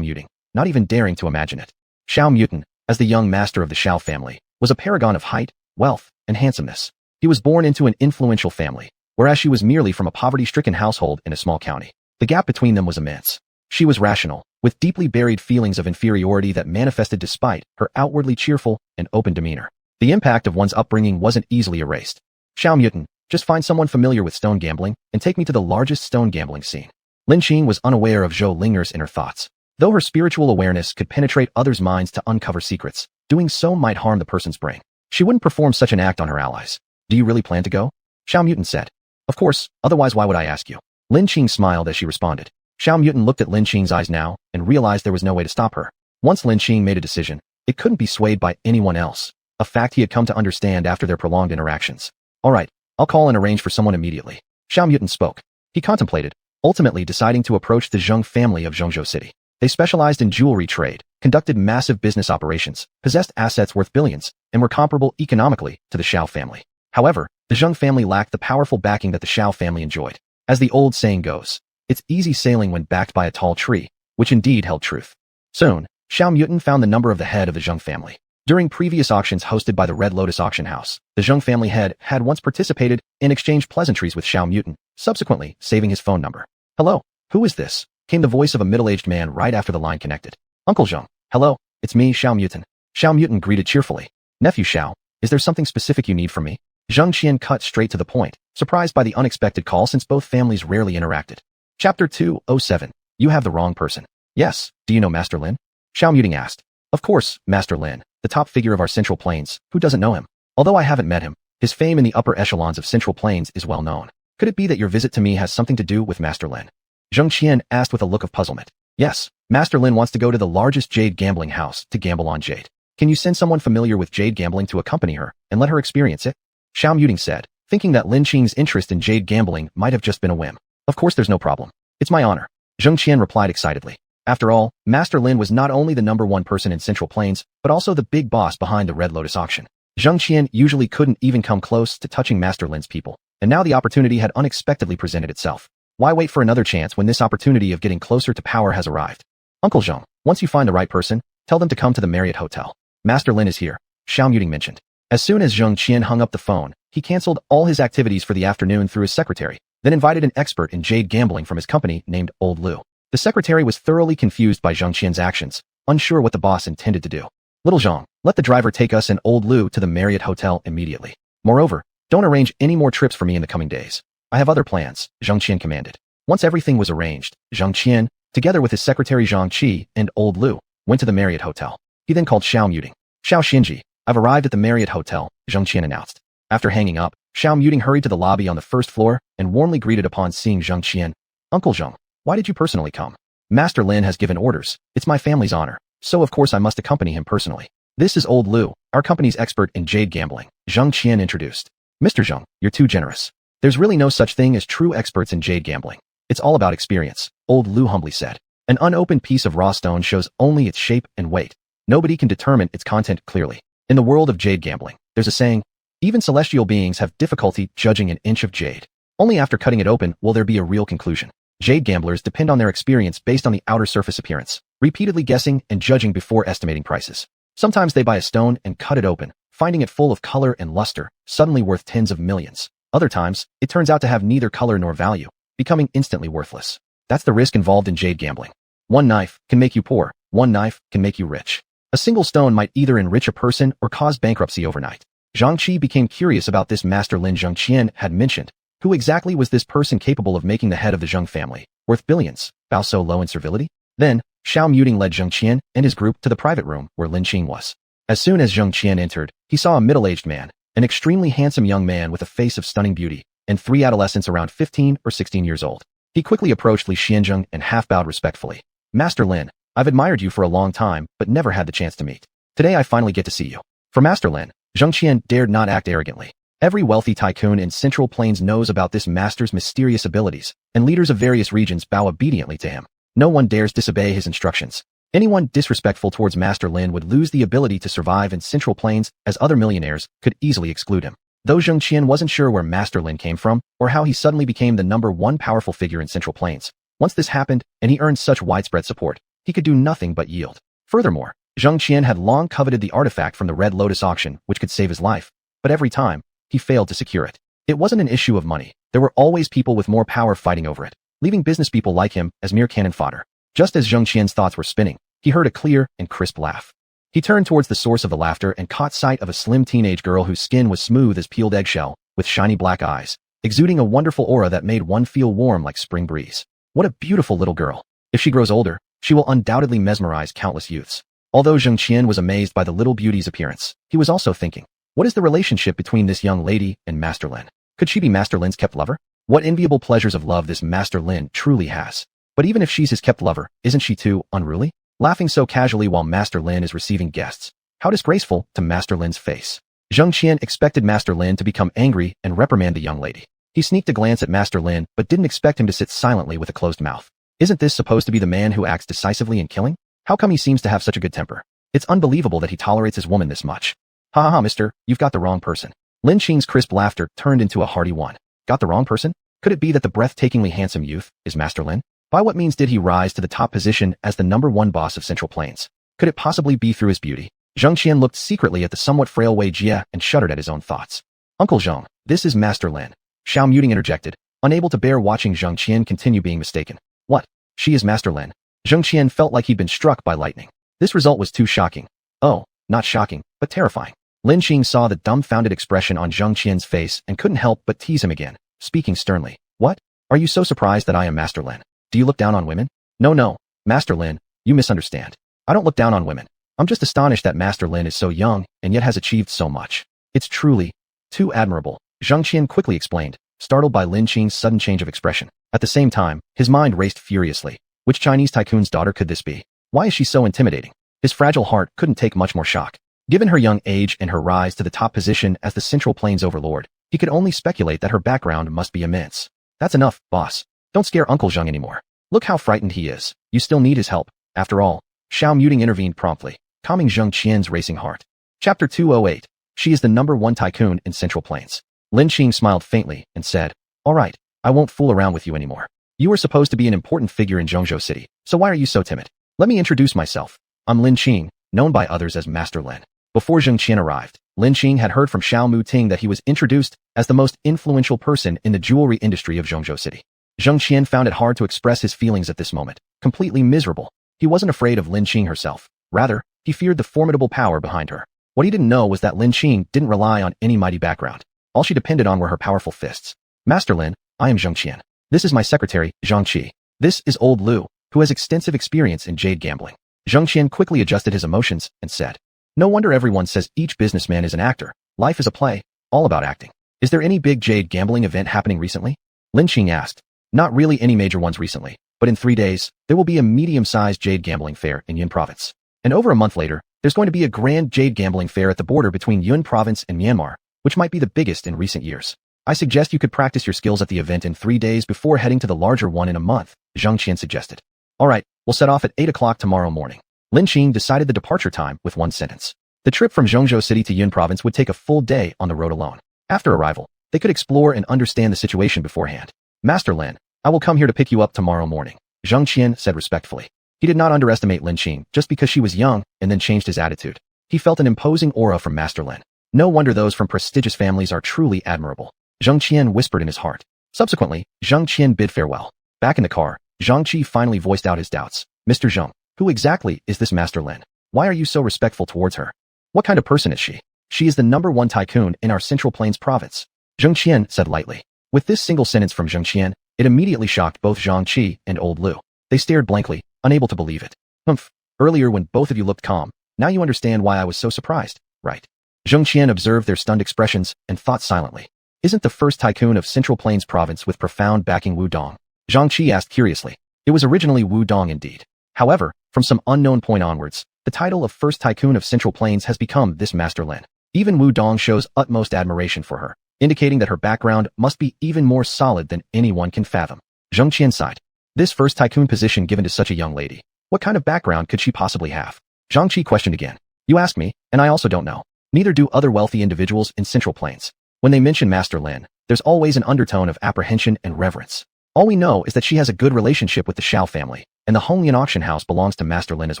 Muting, not even daring to imagine it. Xiao Muting, as the young master of the Xiao family, was a paragon of height, wealth, and handsomeness. He was born into an influential family, whereas she was merely from a poverty-stricken household in a small county. The gap between them was immense. She was rational, with deeply buried feelings of inferiority that manifested despite her outwardly cheerful and open demeanor. The impact of one's upbringing wasn't easily erased. Xiao Muting, just find someone familiar with stone gambling and take me to the largest stone gambling scene. Lin Qing was unaware of Zhou Linger's inner thoughts. Though her spiritual awareness could penetrate others' minds to uncover secrets, doing so might harm the person's brain. She wouldn't perform such an act on her allies. Do you really plan to go? Xiao Muting said. Of course, otherwise why would I ask you? Lin Qing smiled as she responded. Xiao Muting looked at Lin Qing's eyes now and realized there was no way to stop her. Once Lin Qing made a decision, it couldn't be swayed by anyone else, a fact he had come to understand after their prolonged interactions. All right, I'll call and arrange for someone immediately. Xiao Muting spoke. He contemplated, ultimately deciding to approach the Jiang family of Zhongzhou City. They specialized in jewelry trade, conducted massive business operations, possessed assets worth billions, and were comparable economically to the Xiao family. However, the Jiang family lacked the powerful backing that the Xiao family enjoyed. As the old saying goes, it's easy sailing when backed by a tall tree, which indeed held truth. Soon, Xiao Muting found the number of the head of the Jiang family. During previous auctions hosted by the Red Lotus auction house, the Jiang family head had once participated and exchanged pleasantries with Xiao Muting, subsequently saving his phone number. Hello, who is this? Came the voice of a middle-aged man right after the line connected. Uncle Jiang. Hello, it's me, Xiao Muting. Xiao Muting greeted cheerfully. Nephew Xiao, is there something specific you need from me? Zhang Qian cut straight to the point, surprised by the unexpected call since both families rarely interacted. Chapter 207. You have the wrong person. Yes, do you know Master Lin? Xiao Muting asked. Of course, Master Lin, the top figure of our Central Plains, who doesn't know him? Although I haven't met him, his fame in the upper echelons of Central Plains is well known. Could it be that your visit to me has something to do with Master Lin? Zhang Qian asked with a look of puzzlement. Yes, Master Lin wants to go to the largest jade gambling house to gamble on jade. Can you send someone familiar with jade gambling to accompany her and let her experience it? Xiao Muting said, thinking that Lin Qing's interest in jade gambling might have just been a whim. Of course there's no problem. It's my honor. Zhang Qian replied excitedly. After all, Master Lin was not only the #1 person in Central Plains, but also the big boss behind the Red Lotus auction. Zhang Qian usually couldn't even come close to touching Master Lin's people, and now the opportunity had unexpectedly presented itself. Why wait for another chance when this opportunity of getting closer to power has arrived? Uncle Zhang, once you find the right person, tell them to come to the Marriott Hotel. Master Lin is here, Xiao Muting mentioned. As soon as Zhang Qian hung up the phone, he canceled all his activities for the afternoon through his secretary, then invited an expert in jade gambling from his company named Old Lu. The secretary was thoroughly confused by Zhang Qian's actions, unsure what the boss intended to do. Little Zhang, let the driver take us and Old Lu to the Marriott Hotel immediately. Moreover, don't arrange any more trips for me in the coming days. I have other plans, Zhang Qian commanded. Once everything was arranged, Zhang Qian, together with his secretary Zhang Qi and Old Lu, went to the Marriott Hotel. He then called Xiao Muting. Xiao Xinji, I've arrived at the Marriott Hotel, Zhang Qian announced. After hanging up, Xiao Muting hurried to the lobby on the first floor and warmly greeted upon seeing Zhang Qian. Uncle Zhang, why did you personally come? Master Lin has given orders. It's my family's honor, so of course I must accompany him personally. This is Old Lu, our company's expert in jade gambling, Zhang Qian introduced. Mr. Zhang, you're too generous. There's really no such thing as true experts in jade gambling. It's all about experience, Old Lu humbly said. An unopened piece of raw stone shows only its shape and weight. Nobody can determine its content clearly. In the world of jade gambling, there's a saying, even celestial beings have difficulty judging an inch of jade. Only after cutting it open will there be a real conclusion. Jade gamblers depend on their experience based on the outer surface appearance, repeatedly guessing and judging before estimating prices. Sometimes they buy a stone and cut it open, finding it full of color and luster, suddenly worth tens of millions. Other times, it turns out to have neither color nor value, becoming instantly worthless. That's the risk involved in jade gambling. One knife can make you poor, one knife can make you rich. A single stone might either enrich a person or cause bankruptcy overnight. Zhang Qi became curious about this Master Lin Zhang Qian had mentioned. Who exactly was this person capable of making the head of the Jiang family, worth billions, bow so low in servility? Then, Xiao Muting led Zhang Qian and his group to the private room where Lin Qing was. As soon as Zhang Qian entered, he saw a middle-aged man, an extremely handsome young man with a face of stunning beauty, and 3 adolescents around 15 or 16 years old. He quickly approached Li Xianzheng and half-bowed respectfully. Master Lin, I've admired you for a long time, but never had the chance to meet. Today I finally get to see you. For Master Lin, Zheng Qian dared not act arrogantly. Every wealthy tycoon in Central Plains knows about this master's mysterious abilities, and leaders of various regions bow obediently to him. No one dares disobey his instructions. Anyone disrespectful towards Master Lin would lose the ability to survive in Central Plains, as other millionaires could easily exclude him. Though Zheng Qian wasn't sure where Master Lin came from, or how he suddenly became the #1 powerful figure in Central Plains. Once this happened, and he earned such widespread support, he could do nothing but yield. Furthermore, Zheng Qian had long coveted the artifact from the Red Lotus auction, which could save his life, but every time, he failed to secure it. It wasn't an issue of money. There were always people with more power fighting over it, leaving business people like him as mere cannon fodder. Just as Zheng Qian's thoughts were spinning, he heard a clear and crisp laugh. He turned towards the source of the laughter and caught sight of a slim teenage girl whose skin was smooth as peeled eggshell, with shiny black eyes, exuding a wonderful aura that made one feel warm like spring breeze. What a beautiful little girl. If she grows older, she will undoubtedly mesmerize countless youths. Although Zheng Qian was amazed by the little beauty's appearance, he was also thinking, what is the relationship between this young lady and Master Lin? Could she be Master Lin's kept lover? What enviable pleasures of love this Master Lin truly has. But even if she's his kept lover, isn't she too unruly? Laughing so casually while Master Lin is receiving guests. How disgraceful to Master Lin's face. Zheng Qian expected Master Lin to become angry and reprimand the young lady. He sneaked a glance at Master Lin but didn't expect him to sit silently with a closed mouth. Isn't this supposed to be the man who acts decisively in killing? How come he seems to have such a good temper? It's unbelievable that he tolerates his woman this much. Ha ha ha, mister, you've got the wrong person. Lin Qing's crisp laughter turned into a hearty one. Got the wrong person? Could it be that the breathtakingly handsome youth is Master Lin? By what means did he rise to the top position as the #1 boss of Central Plains? Could it possibly be through his beauty? Zheng Qian looked secretly at the somewhat frail Wei Jie and shuddered at his own thoughts. Uncle Zheng, this is Master Lin. Xiao Muting interjected, unable to bear watching Zheng Qian continue being mistaken. What? She is Master Lin? Zheng Qian felt like he'd been struck by lightning. This result was too shocking. Oh, not shocking, but terrifying. Lin Qing saw the dumbfounded expression on Zheng Qian's face and couldn't help but tease him again, speaking sternly. What? Are you so surprised that I am Master Lin? Do you look down on women? No, Master Lin, you misunderstand. I don't look down on women. I'm just astonished that Master Lin is so young and yet has achieved so much. It's truly too admirable, Zheng Qian quickly explained, startled by Lin Qing's sudden change of expression. At the same time, his mind raced furiously. Which Chinese tycoon's daughter could this be? Why is she so intimidating? His fragile heart couldn't take much more shock. Given her young age and her rise to the top position as the Central Plains overlord, he could only speculate that her background must be immense. That's enough, boss. Don't scare Uncle Zheng anymore. Look how frightened he is. You still need his help. After all, Xiao Muting intervened promptly, calming Zheng Qian's racing heart. Chapter 208. She is the #1 tycoon in Central Plains. Lin Qing smiled faintly and said, all right, I won't fool around with you anymore. You are supposed to be an important figure in Zhongzhou City, so why are you so timid? Let me introduce myself. I'm Lin Qing, known by others as Master Lin. Before Zheng Qian arrived, Lin Qing had heard from Xiao Muting that he was introduced as the most influential person in the jewelry industry of Zhongzhou City. Zheng Qian found it hard to express his feelings at this moment, completely miserable. He wasn't afraid of Lin Qing herself. Rather, he feared the formidable power behind her. What he didn't know was that Lin Qing didn't rely on any mighty background. All she depended on were her powerful fists. Master Lin, I am Zheng Qian. This is my secretary, Zhang Qi. This is old Lu, who has extensive experience in jade gambling. Zheng Qian quickly adjusted his emotions and said, no wonder everyone says each businessman is an actor. Life is a play, all about acting. Is there any big jade gambling event happening recently? Lin Qing asked. Not really any major ones recently, but in 3 days, there will be a medium-sized jade gambling fair in Yun Province. And over a month later, there's going to be a grand jade gambling fair at the border between Yun Province and Myanmar, which might be the biggest in recent years. I suggest you could practice your skills at the event in 3 days before heading to the larger one in a month, Zheng Qian suggested. All right, we'll set off at 8 o'clock tomorrow morning. Lin Qing decided the departure time with one sentence. The trip from Zhongzhou City to Yun Province would take a full day on the road alone. After arrival, they could explore and understand the situation beforehand. Master Lin, I will come here to pick you up tomorrow morning, Zheng Qian said respectfully. He did not underestimate Lin Qing just because she was young and then changed his attitude. He felt an imposing aura from Master Lin. No wonder those from prestigious families are truly admirable, Zheng Qian whispered in his heart. Subsequently, Zheng Qian bid farewell. Back in the car, Zhang Qi finally voiced out his doubts. Mr. Zheng, who exactly is this Master Lin? Why are you so respectful towards her? What kind of person is she? She is the #1 tycoon in our Central Plains province, Zheng Qian said lightly. With this single sentence from Zheng Qian, it immediately shocked both Zhang Qi and old Lu. They stared blankly, unable to believe it. Humph. Earlier when both of you looked calm, now you understand why I was so surprised, right? Zheng Qian observed their stunned expressions and thought silently. Isn't the first tycoon of Central Plains province with profound backing Wu Dong? Zhang Qi asked curiously. It was originally Wu Dong indeed. However, from some unknown point onwards, the title of first tycoon of Central Plains has become this Master Lin. Even Wu Dong shows utmost admiration for her, indicating that her background must be even more solid than anyone can fathom. Zhang Qian sighed. This first tycoon position given to such a young lady. What kind of background could she possibly have? Zhang Qi questioned again. You ask me, and I also don't know. Neither do other wealthy individuals in Central Plains. When they mention Master Lin, there's always an undertone of apprehension and reverence. All we know is that she has a good relationship with the Xiao family, and the Honglian auction house belongs to Master Lin as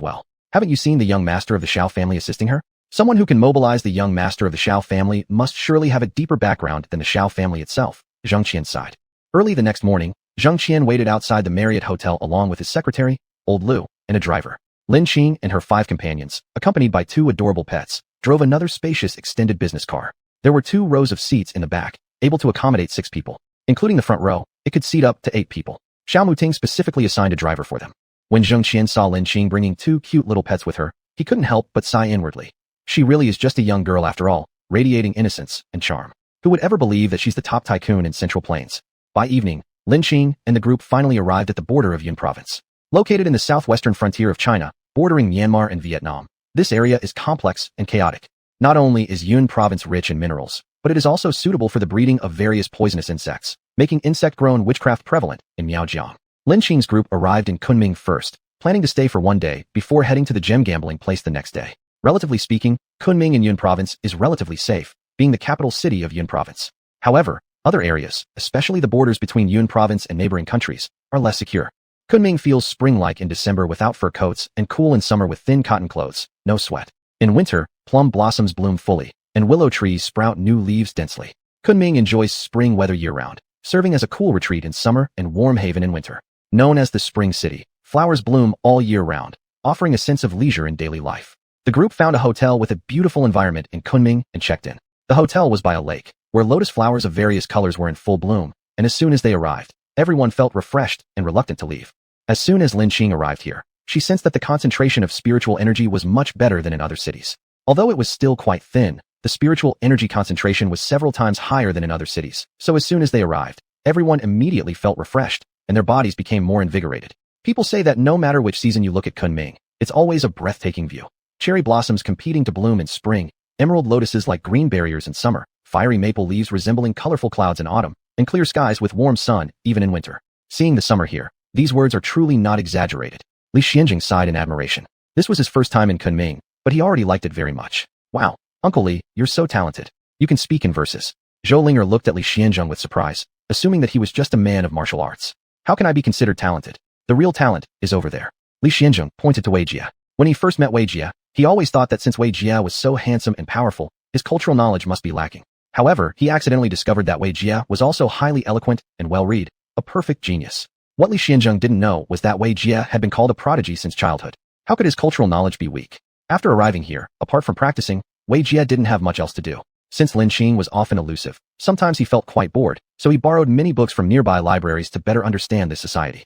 well. Haven't you seen the young master of the Xiao family assisting her? Someone who can mobilize the young master of the Xiao family must surely have a deeper background than the Xiao family itself, Zhang Qian sighed. Early the next morning, Zhang Qian waited outside the Marriott Hotel along with his secretary, old Lu, and a driver. Lin Qing and her 5 companions, accompanied by 2 adorable pets, drove another spacious extended business car. There were 2 rows of seats in the back, able to accommodate 6 people. Including the front row, it could seat up to 8 people. Xiao Muting specifically assigned a driver for them. When Zhang Qian saw Lin Qing bringing 2 cute little pets with her, he couldn't help but sigh inwardly. She really is just a young girl after all, radiating innocence and charm. Who would ever believe that she's the top tycoon in Central Plains? By evening, Lin Qing and the group finally arrived at the border of Yun Province. Located in the southwestern frontier of China, bordering Myanmar and Vietnam, this area is complex and chaotic. Not only is Yun Province rich in minerals, but it is also suitable for the breeding of various poisonous insects, making insect-grown witchcraft prevalent in Miaojiang. Lin Qing's group arrived in Kunming first, planning to stay for one day before heading to the gem gambling place the next day. Relatively speaking, Kunming in Yun Province is relatively safe, being the capital city of Yun Province. However, other areas, especially the borders between Yun Province and neighboring countries, are less secure. Kunming feels spring-like in December without fur coats and cool in summer with thin cotton clothes, no sweat. In winter, plum blossoms bloom fully, and willow trees sprout new leaves densely. Kunming enjoys spring weather year-round, serving as a cool retreat in summer and warm haven in winter. Known as the Spring City, flowers bloom all year round, offering a sense of leisure in daily life. The group found a hotel with a beautiful environment in Kunming and checked in. The hotel was by a lake, where lotus flowers of various colors were in full bloom, and as soon as they arrived, everyone felt refreshed and reluctant to leave. As soon as Lin Qing arrived here, she sensed that the concentration of spiritual energy was much better than in other cities. Although it was still quite thin, the spiritual energy concentration was several times higher than in other cities, so as soon as they arrived, everyone immediately felt refreshed, and their bodies became more invigorated. People say that no matter which season you look at Kunming, it's always a breathtaking view. Cherry blossoms competing to bloom in spring, emerald lotuses like green barriers in summer, fiery maple leaves resembling colorful clouds in autumn, and clear skies with warm sun even in winter. Seeing the summer here, these words are truly not exaggerated. Li Xianjing sighed in admiration. This was his first time in Kunming, but he already liked it very much. Wow, Uncle Li, you're so talented. You can speak in verses. Zhou Linger looked at Li Xianjing with surprise, assuming that he was just a man of martial arts. How can I be considered talented? The real talent is over there. Li Xianjing pointed to Wei Jia. When he first met Wei Jia, he always thought that since Wei Jia was so handsome and powerful, his cultural knowledge must be lacking. However, he accidentally discovered that Wei Jia was also highly eloquent and well-read, a perfect genius. What Li Xianjing didn't know was that Wei Jia had been called a prodigy since childhood. How could his cultural knowledge be weak? After arriving here, apart from practicing, Wei Jia didn't have much else to do. Since Lin Qing was often elusive, sometimes he felt quite bored, so he borrowed many books from nearby libraries to better understand this society.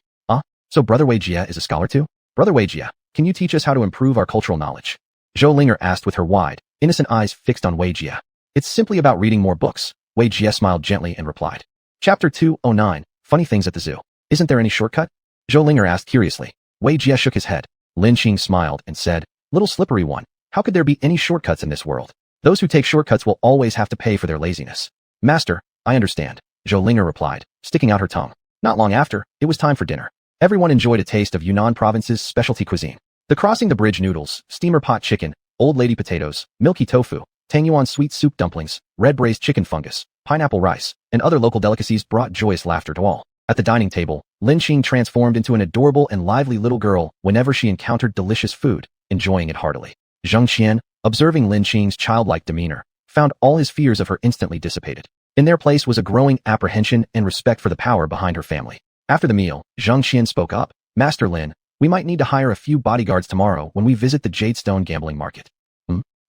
So Brother Wei Jia is a scholar too? Brother Wei Jia, can you teach us how to improve our cultural knowledge? Zhou Linger asked with her wide, innocent eyes fixed on Wei Jia. It's simply about reading more books. Wei Jia smiled gently and replied. Chapter 209, Funny Things at the Zoo. Isn't there any shortcut? Zhou Linger asked curiously. Wei Jia shook his head. Lin Qing smiled and said, Little slippery one, how could there be any shortcuts in this world? Those who take shortcuts will always have to pay for their laziness. Master, I understand, Zhou Linger replied, sticking out her tongue. Not long after, it was time for dinner. Everyone enjoyed a taste of Yunnan Province's specialty cuisine. The crossing the bridge noodles, steamer pot chicken, old lady potatoes, milky tofu, Tangyuan sweet soup dumplings, red braised chicken fungus, pineapple rice, and other local delicacies brought joyous laughter to all. At the dining table, Lin Qing transformed into an adorable and lively little girl whenever she encountered delicious food, enjoying it heartily. Zhang Qian, observing Lin Qing's childlike demeanor, found all his fears of her instantly dissipated. In their place was a growing apprehension and respect for the power behind her family. After the meal, Zhang Qian spoke up. Master Lin, we might need to hire a few bodyguards tomorrow when we visit the Jadestone gambling market.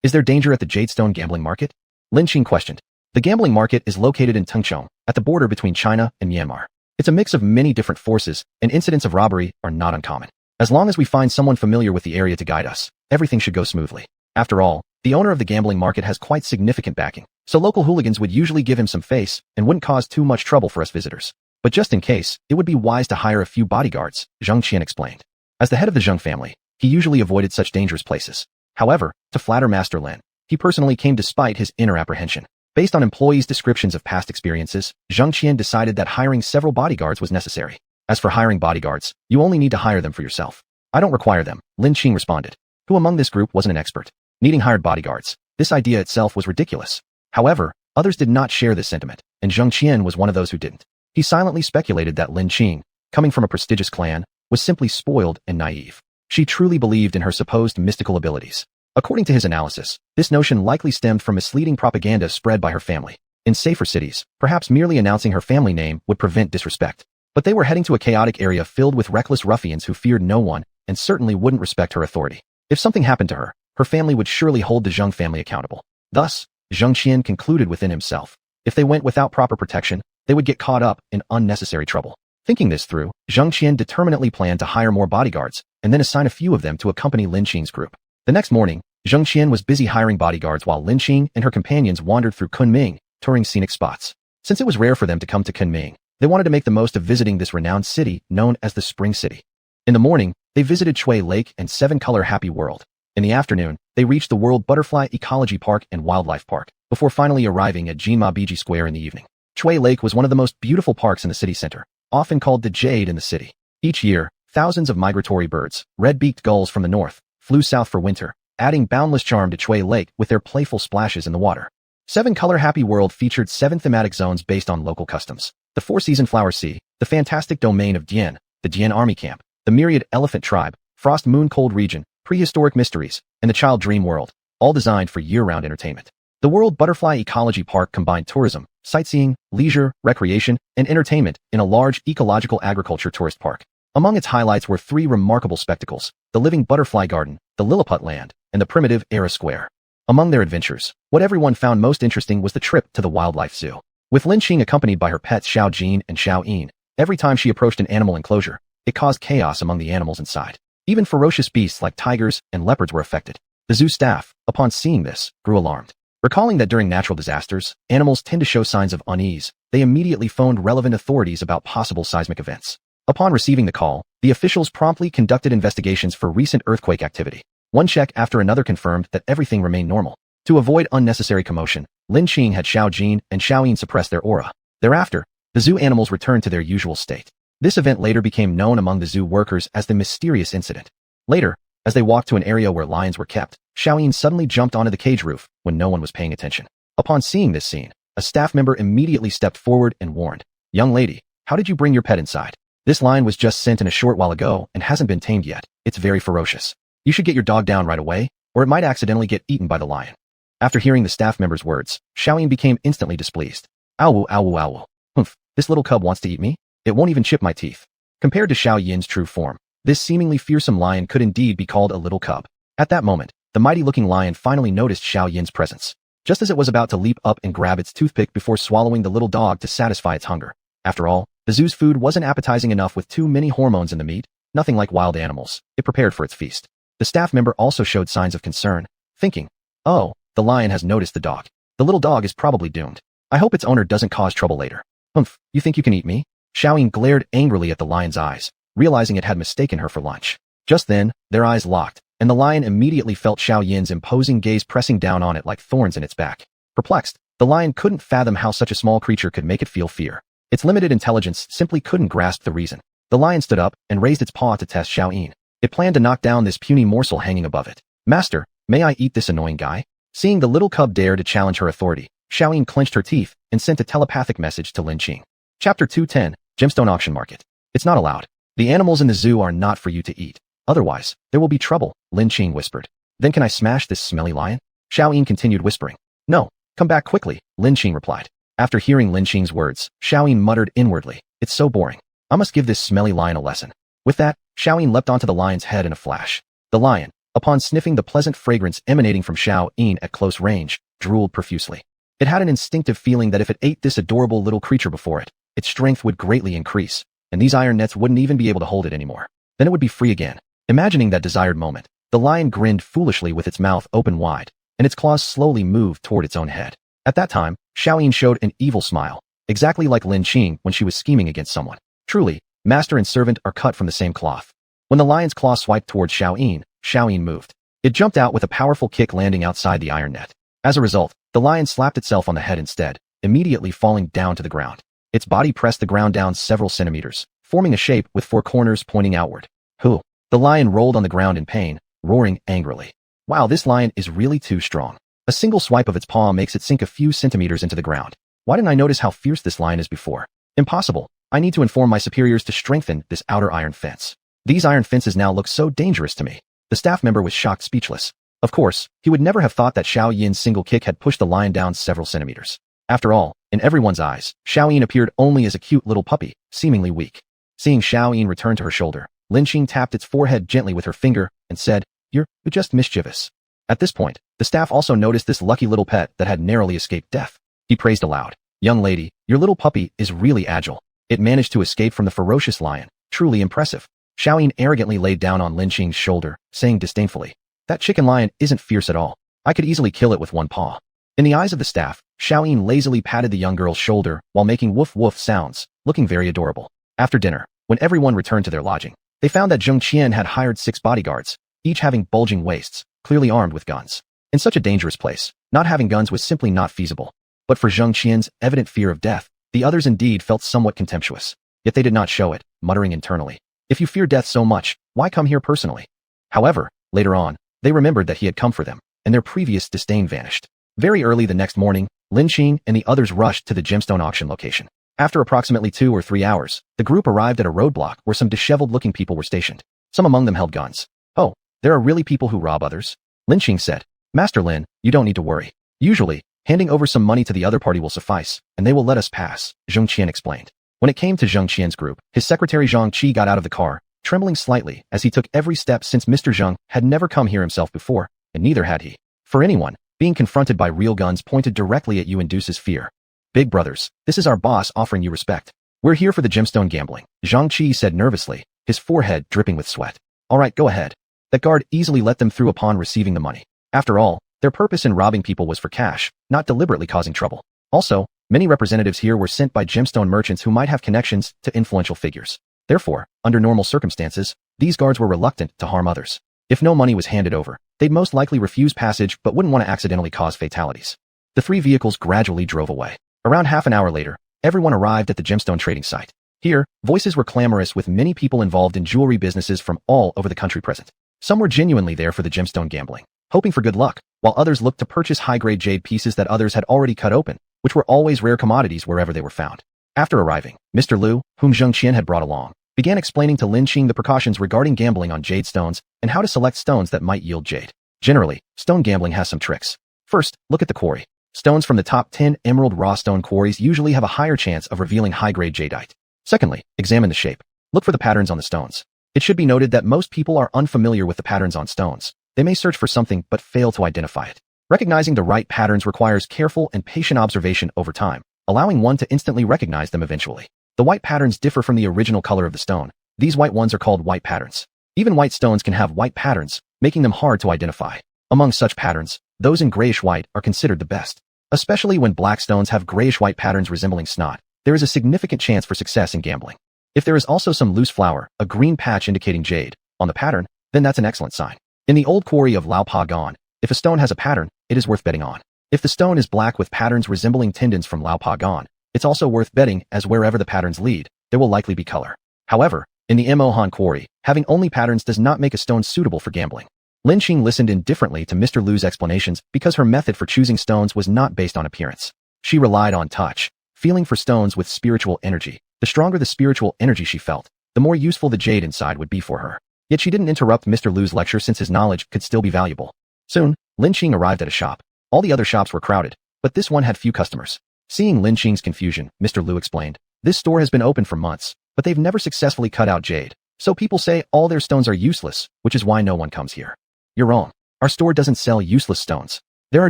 Is there danger at the Jadestone gambling market? Lin Qing questioned. The gambling market is located in Tengchong, at the border between China and Myanmar. It's a mix of many different forces, and incidents of robbery are not uncommon. As long as we find someone familiar with the area to guide us, everything should go smoothly. After all, the owner of the gambling market has quite significant backing, so local hooligans would usually give him some face and wouldn't cause too much trouble for us visitors. But just in case, it would be wise to hire a few bodyguards, Jiang Qian explained. As the head of the Jiang family, he usually avoided such dangerous places. However, to flatter Master Lin, he personally came despite his inner apprehension. Based on employees' descriptions of past experiences, Jiang Qian decided that hiring several bodyguards was necessary. As for hiring bodyguards, you only need to hire them for yourself. I don't require them, Lin Qing responded, who among this group wasn't an expert. Needing hired bodyguards, this idea itself was ridiculous. However, others did not share this sentiment, and Jiang Qian was one of those who didn't. He silently speculated that Lin Qing, coming from a prestigious clan, was simply spoiled and naive. She truly believed in her supposed mystical abilities. According to his analysis, this notion likely stemmed from misleading propaganda spread by her family. In safer cities, perhaps merely announcing her family name would prevent disrespect. But they were heading to a chaotic area filled with reckless ruffians who feared no one and certainly wouldn't respect her authority. If something happened to her, her family would surely hold the Jiang family accountable. Thus, Jiang Qian concluded within himself. If they went without proper protection, they would get caught up in unnecessary trouble. Thinking this through, Jiang Qian determinedly planned to hire more bodyguards and then assign a few of them to accompany Lin Qing's group. The next morning, Jiang Qian was busy hiring bodyguards while Lin Qing and her companions wandered through Kunming, touring scenic spots. Since it was rare for them to come to Kunming, they wanted to make the most of visiting this renowned city known as the Spring City. In the morning, they visited Chui Lake and Seven-Color Happy World. In the afternoon, they reached the World Butterfly Ecology Park and Wildlife Park, before finally arriving at Jinma Biji Square in the evening. Chui Lake was one of the most beautiful parks in the city center, often called the Jade in the city. Each year, thousands of migratory birds, red-beaked gulls from the north, flew south for winter, adding boundless charm to Chui Lake with their playful splashes in the water. Seven-Color Happy World featured 7 thematic zones based on local customs. The 4-season Flower Sea, the fantastic domain of Dian, the Dian Army Camp, the myriad elephant tribe, Frost Moon Cold Region, prehistoric mysteries, and the Child Dream World, all designed for year-round entertainment. The World Butterfly Ecology Park combined tourism, sightseeing, leisure, recreation, and entertainment in a large ecological agriculture tourist park. Among its highlights were 3 remarkable spectacles: the living butterfly garden, the Lilliput land, and the primitive Era Square. Among their adventures, what everyone found most interesting was the trip to the wildlife zoo. With Lin Qing accompanied by her pets Xiao Jin and Xiao Yin, every time she approached an animal enclosure, it caused chaos among the animals inside. Even ferocious beasts like tigers and leopards were affected. The zoo staff, upon seeing this, grew alarmed. Recalling that during natural disasters, animals tend to show signs of unease, they immediately phoned relevant authorities about possible seismic events. Upon receiving the call, the officials promptly conducted investigations for recent earthquake activity. One check after another confirmed that everything remained normal. To avoid unnecessary commotion, Lin Qing had Xiao Jin and Xiao Yin suppress their aura. Thereafter, the zoo animals returned to their usual state. This event later became known among the zoo workers as the mysterious incident. Later, as they walked to an area where lions were kept, Xiao Yin suddenly jumped onto the cage roof when no one was paying attention. Upon seeing this scene, a staff member immediately stepped forward and warned, "Young lady, how did you bring your pet inside? This lion was just sent in a short while ago and hasn't been tamed yet. It's very ferocious. You should get your dog down right away, or it might accidentally get eaten by the lion." After hearing the staff member's words, Xiao Yin became instantly displeased. "Ow, ow, ow. Humph, this little cub wants to eat me? It won't even chip my teeth." Compared to Xiao Yin's true form, this seemingly fearsome lion could indeed be called a little cub. At that moment, the mighty-looking lion finally noticed Xiao Yin's presence, just as it was about to leap up and grab its toothpick before swallowing the little dog to satisfy its hunger. After all, the zoo's food wasn't appetizing enough with too many hormones in the meat, nothing like wild animals. It prepared for its feast. The staff member also showed signs of concern, thinking, "Oh, the lion has noticed the dog. The little dog is probably doomed. I hope its owner doesn't cause trouble later." "Humph, you think you can eat me?" Xiao Yin glared angrily at the lion's eyes, realizing it had mistaken her for lunch. Just then, their eyes locked, and the lion immediately felt Xiao Yin's imposing gaze pressing down on it like thorns in its back. Perplexed, the lion couldn't fathom how such a small creature could make it feel fear. Its limited intelligence simply couldn't grasp the reason. The lion stood up and raised its paw to test Xiao Yin. It planned to knock down this puny morsel hanging above it. "Master, may I eat this annoying guy?" Seeing the little cub dare to challenge her authority, Xiao Yin clenched her teeth and sent a telepathic message to Lin Qing. Chapter 210, Gemstone Auction Market. "It's not allowed. The animals in the zoo are not for you to eat. Otherwise, there will be trouble," Lin Qing whispered. "Then can I smash this smelly lion?" Xiao Yin continued whispering. "No, come back quickly," Lin Qing replied. After hearing Lin Qing's words, Xiao Yin muttered inwardly, "It's so boring. I must give this smelly lion a lesson." With that, Xiao Yin leapt onto the lion's head in a flash. The lion, upon sniffing the pleasant fragrance emanating from Xiao Yin at close range, drooled profusely. It had an instinctive feeling that if it ate this adorable little creature before it, its strength would greatly increase, and these iron nets wouldn't even be able to hold it anymore. Then it would be free again. Imagining that desired moment, the lion grinned foolishly with its mouth open wide, and its claws slowly moved toward its own head. At that time, Xiao Yin showed an evil smile, exactly like Lin Qing when she was scheming against someone. Truly, master and servant are cut from the same cloth. When the lion's claw swiped towards Xiaoyin moved. It jumped out with a powerful kick landing outside the iron net. As a result, the lion slapped itself on the head instead, immediately falling down to the ground. Its body pressed the ground down several centimeters, forming a shape with 4 corners pointing outward. Hoo! The lion rolled on the ground in pain, roaring angrily. Wow, this lion is really too strong. A single swipe of its paw makes it sink a few centimeters into the ground. Why didn't I notice how fierce this lion is before? Impossible. I need to inform my superiors to strengthen this outer iron fence. These iron fences now look so dangerous to me. The staff member was shocked speechless. Of course, he would never have thought that Xiao Yin's single kick had pushed the lion down several centimeters. After all, in everyone's eyes, Xiao Yin appeared only as a cute little puppy, seemingly weak. Seeing Xiao Yin return to her shoulder, Lin Qing tapped its forehead gently with her finger and said, You're just mischievous. At this point, the staff also noticed this lucky little pet that had narrowly escaped death. He praised aloud. Young lady, your little puppy is really agile. It managed to escape from the ferocious lion. Truly impressive. Xiao Yin arrogantly laid down on Lin Qing's shoulder, saying disdainfully, That chicken lion isn't fierce at all. I could easily kill it with one paw. In the eyes of the staff, Xiao Yin lazily patted the young girl's shoulder while making woof-woof sounds, looking very adorable. After dinner, when everyone returned to their lodging, they found that Zheng Qian had hired 6 bodyguards, each having bulging waists, clearly armed with guns. In such a dangerous place, not having guns was simply not feasible. But for Zheng Qian's evident fear of death, the others indeed felt somewhat contemptuous. Yet they did not show it, muttering internally, If you fear death so much, why come here personally? However, later on, they remembered that he had come for them, and their previous disdain vanished. Very early the next morning, Lin Qing and the others rushed to the gemstone auction location. After approximately 2 or 3 hours, the group arrived at a roadblock where some disheveled-looking people were stationed. Some among them held guns. Oh, there are really people who rob others? Lin Qing said. Master Lin, you don't need to worry. Usually, handing over some money to the other party will suffice, and they will let us pass, Zheng Qian explained. When it came to Zheng Qian's group, his secretary Zhang Qi got out of the car, trembling slightly as he took every step since Mr. Zheng had never come here himself before, and neither had he. For anyone, being confronted by real guns pointed directly at you induces fear. Big brothers, this is our boss offering you respect. We're here for the gemstone gambling, Zhang Qi said nervously, his forehead dripping with sweat. All right, go ahead. That guard easily let them through upon receiving the money. After all, their purpose in robbing people was for cash, not deliberately causing trouble. Also, many representatives here were sent by gemstone merchants who might have connections to influential figures. Therefore, under normal circumstances, these guards were reluctant to harm others. If no money was handed over, they'd most likely refuse passage but wouldn't want to accidentally cause fatalities. The 3 vehicles gradually drove away. Around half an hour later, everyone arrived at the gemstone trading site. Here, voices were clamorous with many people involved in jewelry businesses from all over the country present. Some were genuinely there for the gemstone gambling, hoping for good luck, while others looked to purchase high-grade jade pieces that others had already cut open, which were always rare commodities wherever they were found. After arriving, Mr. Liu, whom Zheng Qian had brought along, began explaining to Lin Qing the precautions regarding gambling on jade stones and how to select stones that might yield jade. Generally, stone gambling has some tricks. First, look at the quarry. Stones from the top 10 emerald raw stone quarries usually have a higher chance of revealing high-grade jadeite. Secondly, examine the shape. Look for the patterns on the stones. It should be noted that most people are unfamiliar with the patterns on stones. They may search for something but fail to identify it. Recognizing the right patterns requires careful and patient observation over time, allowing one to instantly recognize them eventually. The white patterns differ from the original color of the stone. These white ones are called white patterns. Even white stones can have white patterns, making them hard to identify. Among such patterns, those in grayish-white are considered the best. Especially when black stones have grayish-white patterns resembling snot, there is a significant chance for success in gambling. If there is also some loose flower, a green patch indicating jade, on the pattern, then that's an excellent sign. In the old quarry of Lao Pa Gan, if a stone has a pattern, it is worth betting on. If the stone is black with patterns resembling tendons from Lao Pa Gan, it's also worth betting as wherever the patterns lead, there will likely be color. However, in the Mohan quarry, having only patterns does not make a stone suitable for gambling. Lin Qing listened indifferently to Mr. Liu's explanations because her method for choosing stones was not based on appearance. She relied on touch, feeling for stones with spiritual energy. The stronger the spiritual energy she felt, the more useful the jade inside would be for her. Yet she didn't interrupt Mr. Liu's lecture since his knowledge could still be valuable. Soon, Lin Qing arrived at a shop. All the other shops were crowded, but this one had few customers. Seeing Lin Qing's confusion, Mr. Liu explained, "This store has been open for months, but they've never successfully cut out jade. So people say all their stones are useless, which is why no one comes here." "You're wrong. Our store doesn't sell useless stones. There are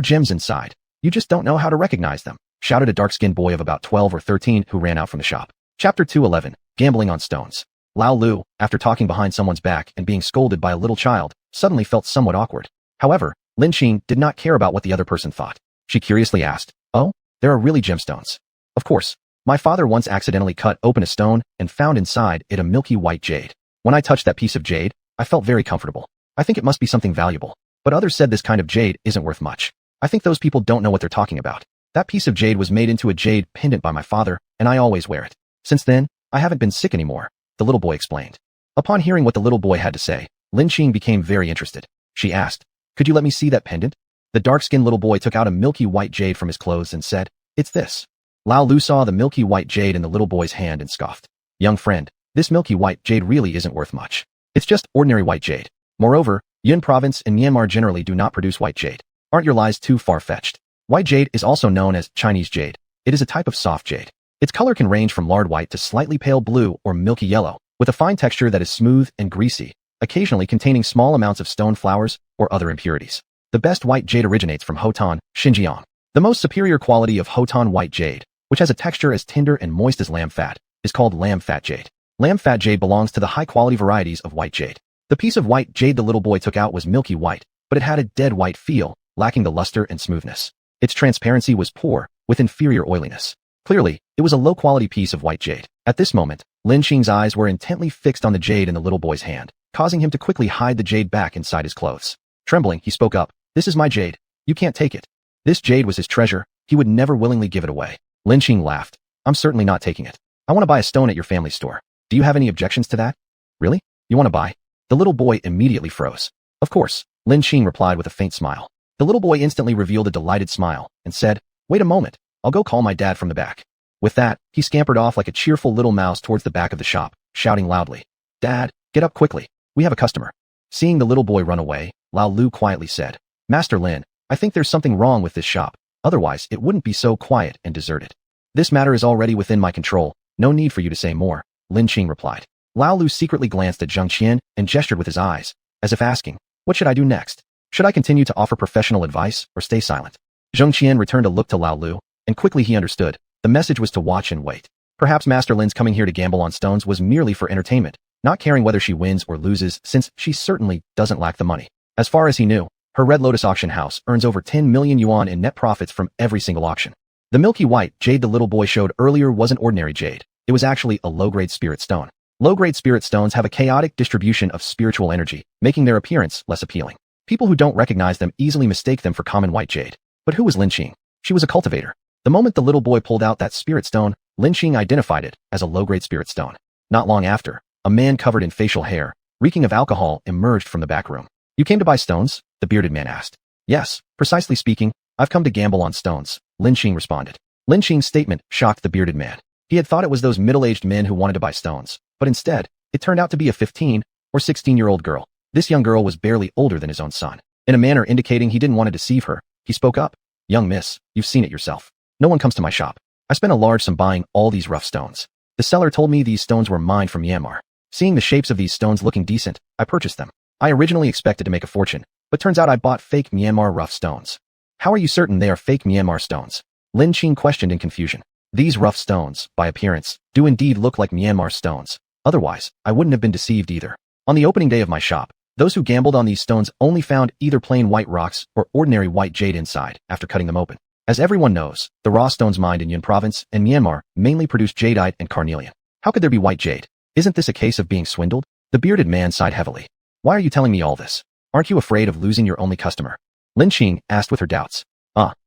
gems inside. You just don't know how to recognize them," shouted a dark-skinned boy of about 12 or 13 who ran out from the shop. Chapter 211, Gambling on Stones. Lao Lu, after talking behind someone's back and being scolded by a little child, suddenly felt somewhat awkward. However, Lin Qing did not care about what the other person thought. She curiously asked, "Oh, there are really gemstones?" "Of course. My father once accidentally cut open a stone and found inside it a milky white jade. When I touched that piece of jade, I felt very comfortable. I think it must be something valuable. But others said this kind of jade isn't worth much. I think those people don't know what they're talking about. That piece of jade was made into a jade pendant by my father, and I always wear it. Since then, I haven't been sick anymore, the little boy explained. Upon hearing what the little boy had to say, Lin Qing became very interested. She asked, "Could you let me see that pendant?" The dark-skinned little boy took out a milky white jade from his clothes and said, "It's this." Lao Lu saw the milky white jade in the little boy's hand and scoffed. "Young friend, this milky white jade really isn't worth much. It's just ordinary white jade. Moreover, Yun province and Myanmar generally do not produce white jade. Aren't your lies too far-fetched?" White jade is also known as Chinese jade. It is a type of soft jade. Its color can range from lard white to slightly pale blue or milky yellow, with a fine texture that is smooth and greasy, occasionally containing small amounts of stone flowers or other impurities. The best white jade originates from Hotan, Xinjiang. The most superior quality of Hotan white jade, which has a texture as tender and moist as lamb fat, is called lamb fat jade. Lamb fat jade belongs to the high-quality varieties of white jade. The piece of white jade the little boy took out was milky white, but it had a dead white feel, lacking the luster and smoothness. Its transparency was poor, with inferior oiliness. Clearly, it was a low-quality piece of white jade. At this moment, Lin Qing's eyes were intently fixed on the jade in the little boy's hand, causing him to quickly hide the jade back inside his clothes. Trembling, he spoke up, "This is my jade. You can't take it." This jade was his treasure. He would never willingly give it away. Lin Qing laughed. "I'm certainly not taking it. I want to buy a stone at your family store. Do you have any objections to that?" "Really? You want to buy?" The little boy immediately froze. "Of course," Lin Qing replied with a faint smile. The little boy instantly revealed a delighted smile and said, "Wait a moment. I'll go call my dad from the back." With that, he scampered off like a cheerful little mouse towards the back of the shop, shouting loudly, "Dad, get up quickly. We have a customer." Seeing the little boy run away, Lao Lu quietly said, "Master Lin, I think there's something wrong with this shop. Otherwise, it wouldn't be so quiet and deserted." "This matter is already within my control. No need for you to say more," Lin Qing replied. Lao Lu secretly glanced at Zheng Qian and gestured with his eyes, as if asking, "What should I do next? Should I continue to offer professional advice or stay silent?" Zheng Qian returned a look to Lao Lu, and quickly he understood. The message was to watch and wait. Perhaps Master Lin's coming here to gamble on stones was merely for entertainment, not caring whether she wins or loses, since she certainly doesn't lack the money. As far as he knew, her Red Lotus auction house earns over 10 million yuan in net profits from every single auction. The milky white jade the little boy showed earlier wasn't ordinary jade. It was actually a low-grade spirit stone. Low-grade spirit stones have a chaotic distribution of spiritual energy, making their appearance less appealing. People who don't recognize them easily mistake them for common white jade. But who was Lin Qing? She was a cultivator. The moment the little boy pulled out that spirit stone, Lin Qing identified it as a low-grade spirit stone. Not long after, a man covered in facial hair, reeking of alcohol, emerged from the back room. "You came to buy stones?" the bearded man asked. "Yes, precisely speaking, I've come to gamble on stones," Lin Qing responded. Lin Qing's statement shocked the bearded man. He had thought it was those middle-aged men who wanted to buy stones, but instead, it turned out to be a 15 or 16-year-old girl. This young girl was barely older than his own son. In a manner indicating he didn't want to deceive her, he spoke up. "Young miss, you've seen it yourself. No one comes to my shop. I spent a large sum buying all these rough stones. The seller told me these stones were mine from Myanmar. Seeing the shapes of these stones looking decent, I purchased them. I originally expected to make a fortune, but turns out I bought fake Myanmar rough stones." "How are you certain they are fake Myanmar stones?" Lin Qing questioned in confusion. "These rough stones, by appearance, do indeed look like Myanmar stones. Otherwise, I wouldn't have been deceived either. On the opening day of my shop, those who gambled on these stones only found either plain white rocks or ordinary white jade inside after cutting them open. As everyone knows, the raw stones mined in Yun province and Myanmar mainly produce jadeite and carnelian. How could there be white jade? Isn't this a case of being swindled?" The bearded man sighed heavily. "Why are you telling me all this? Aren't you afraid of losing your only customer?" Lin Qing asked with her doubts.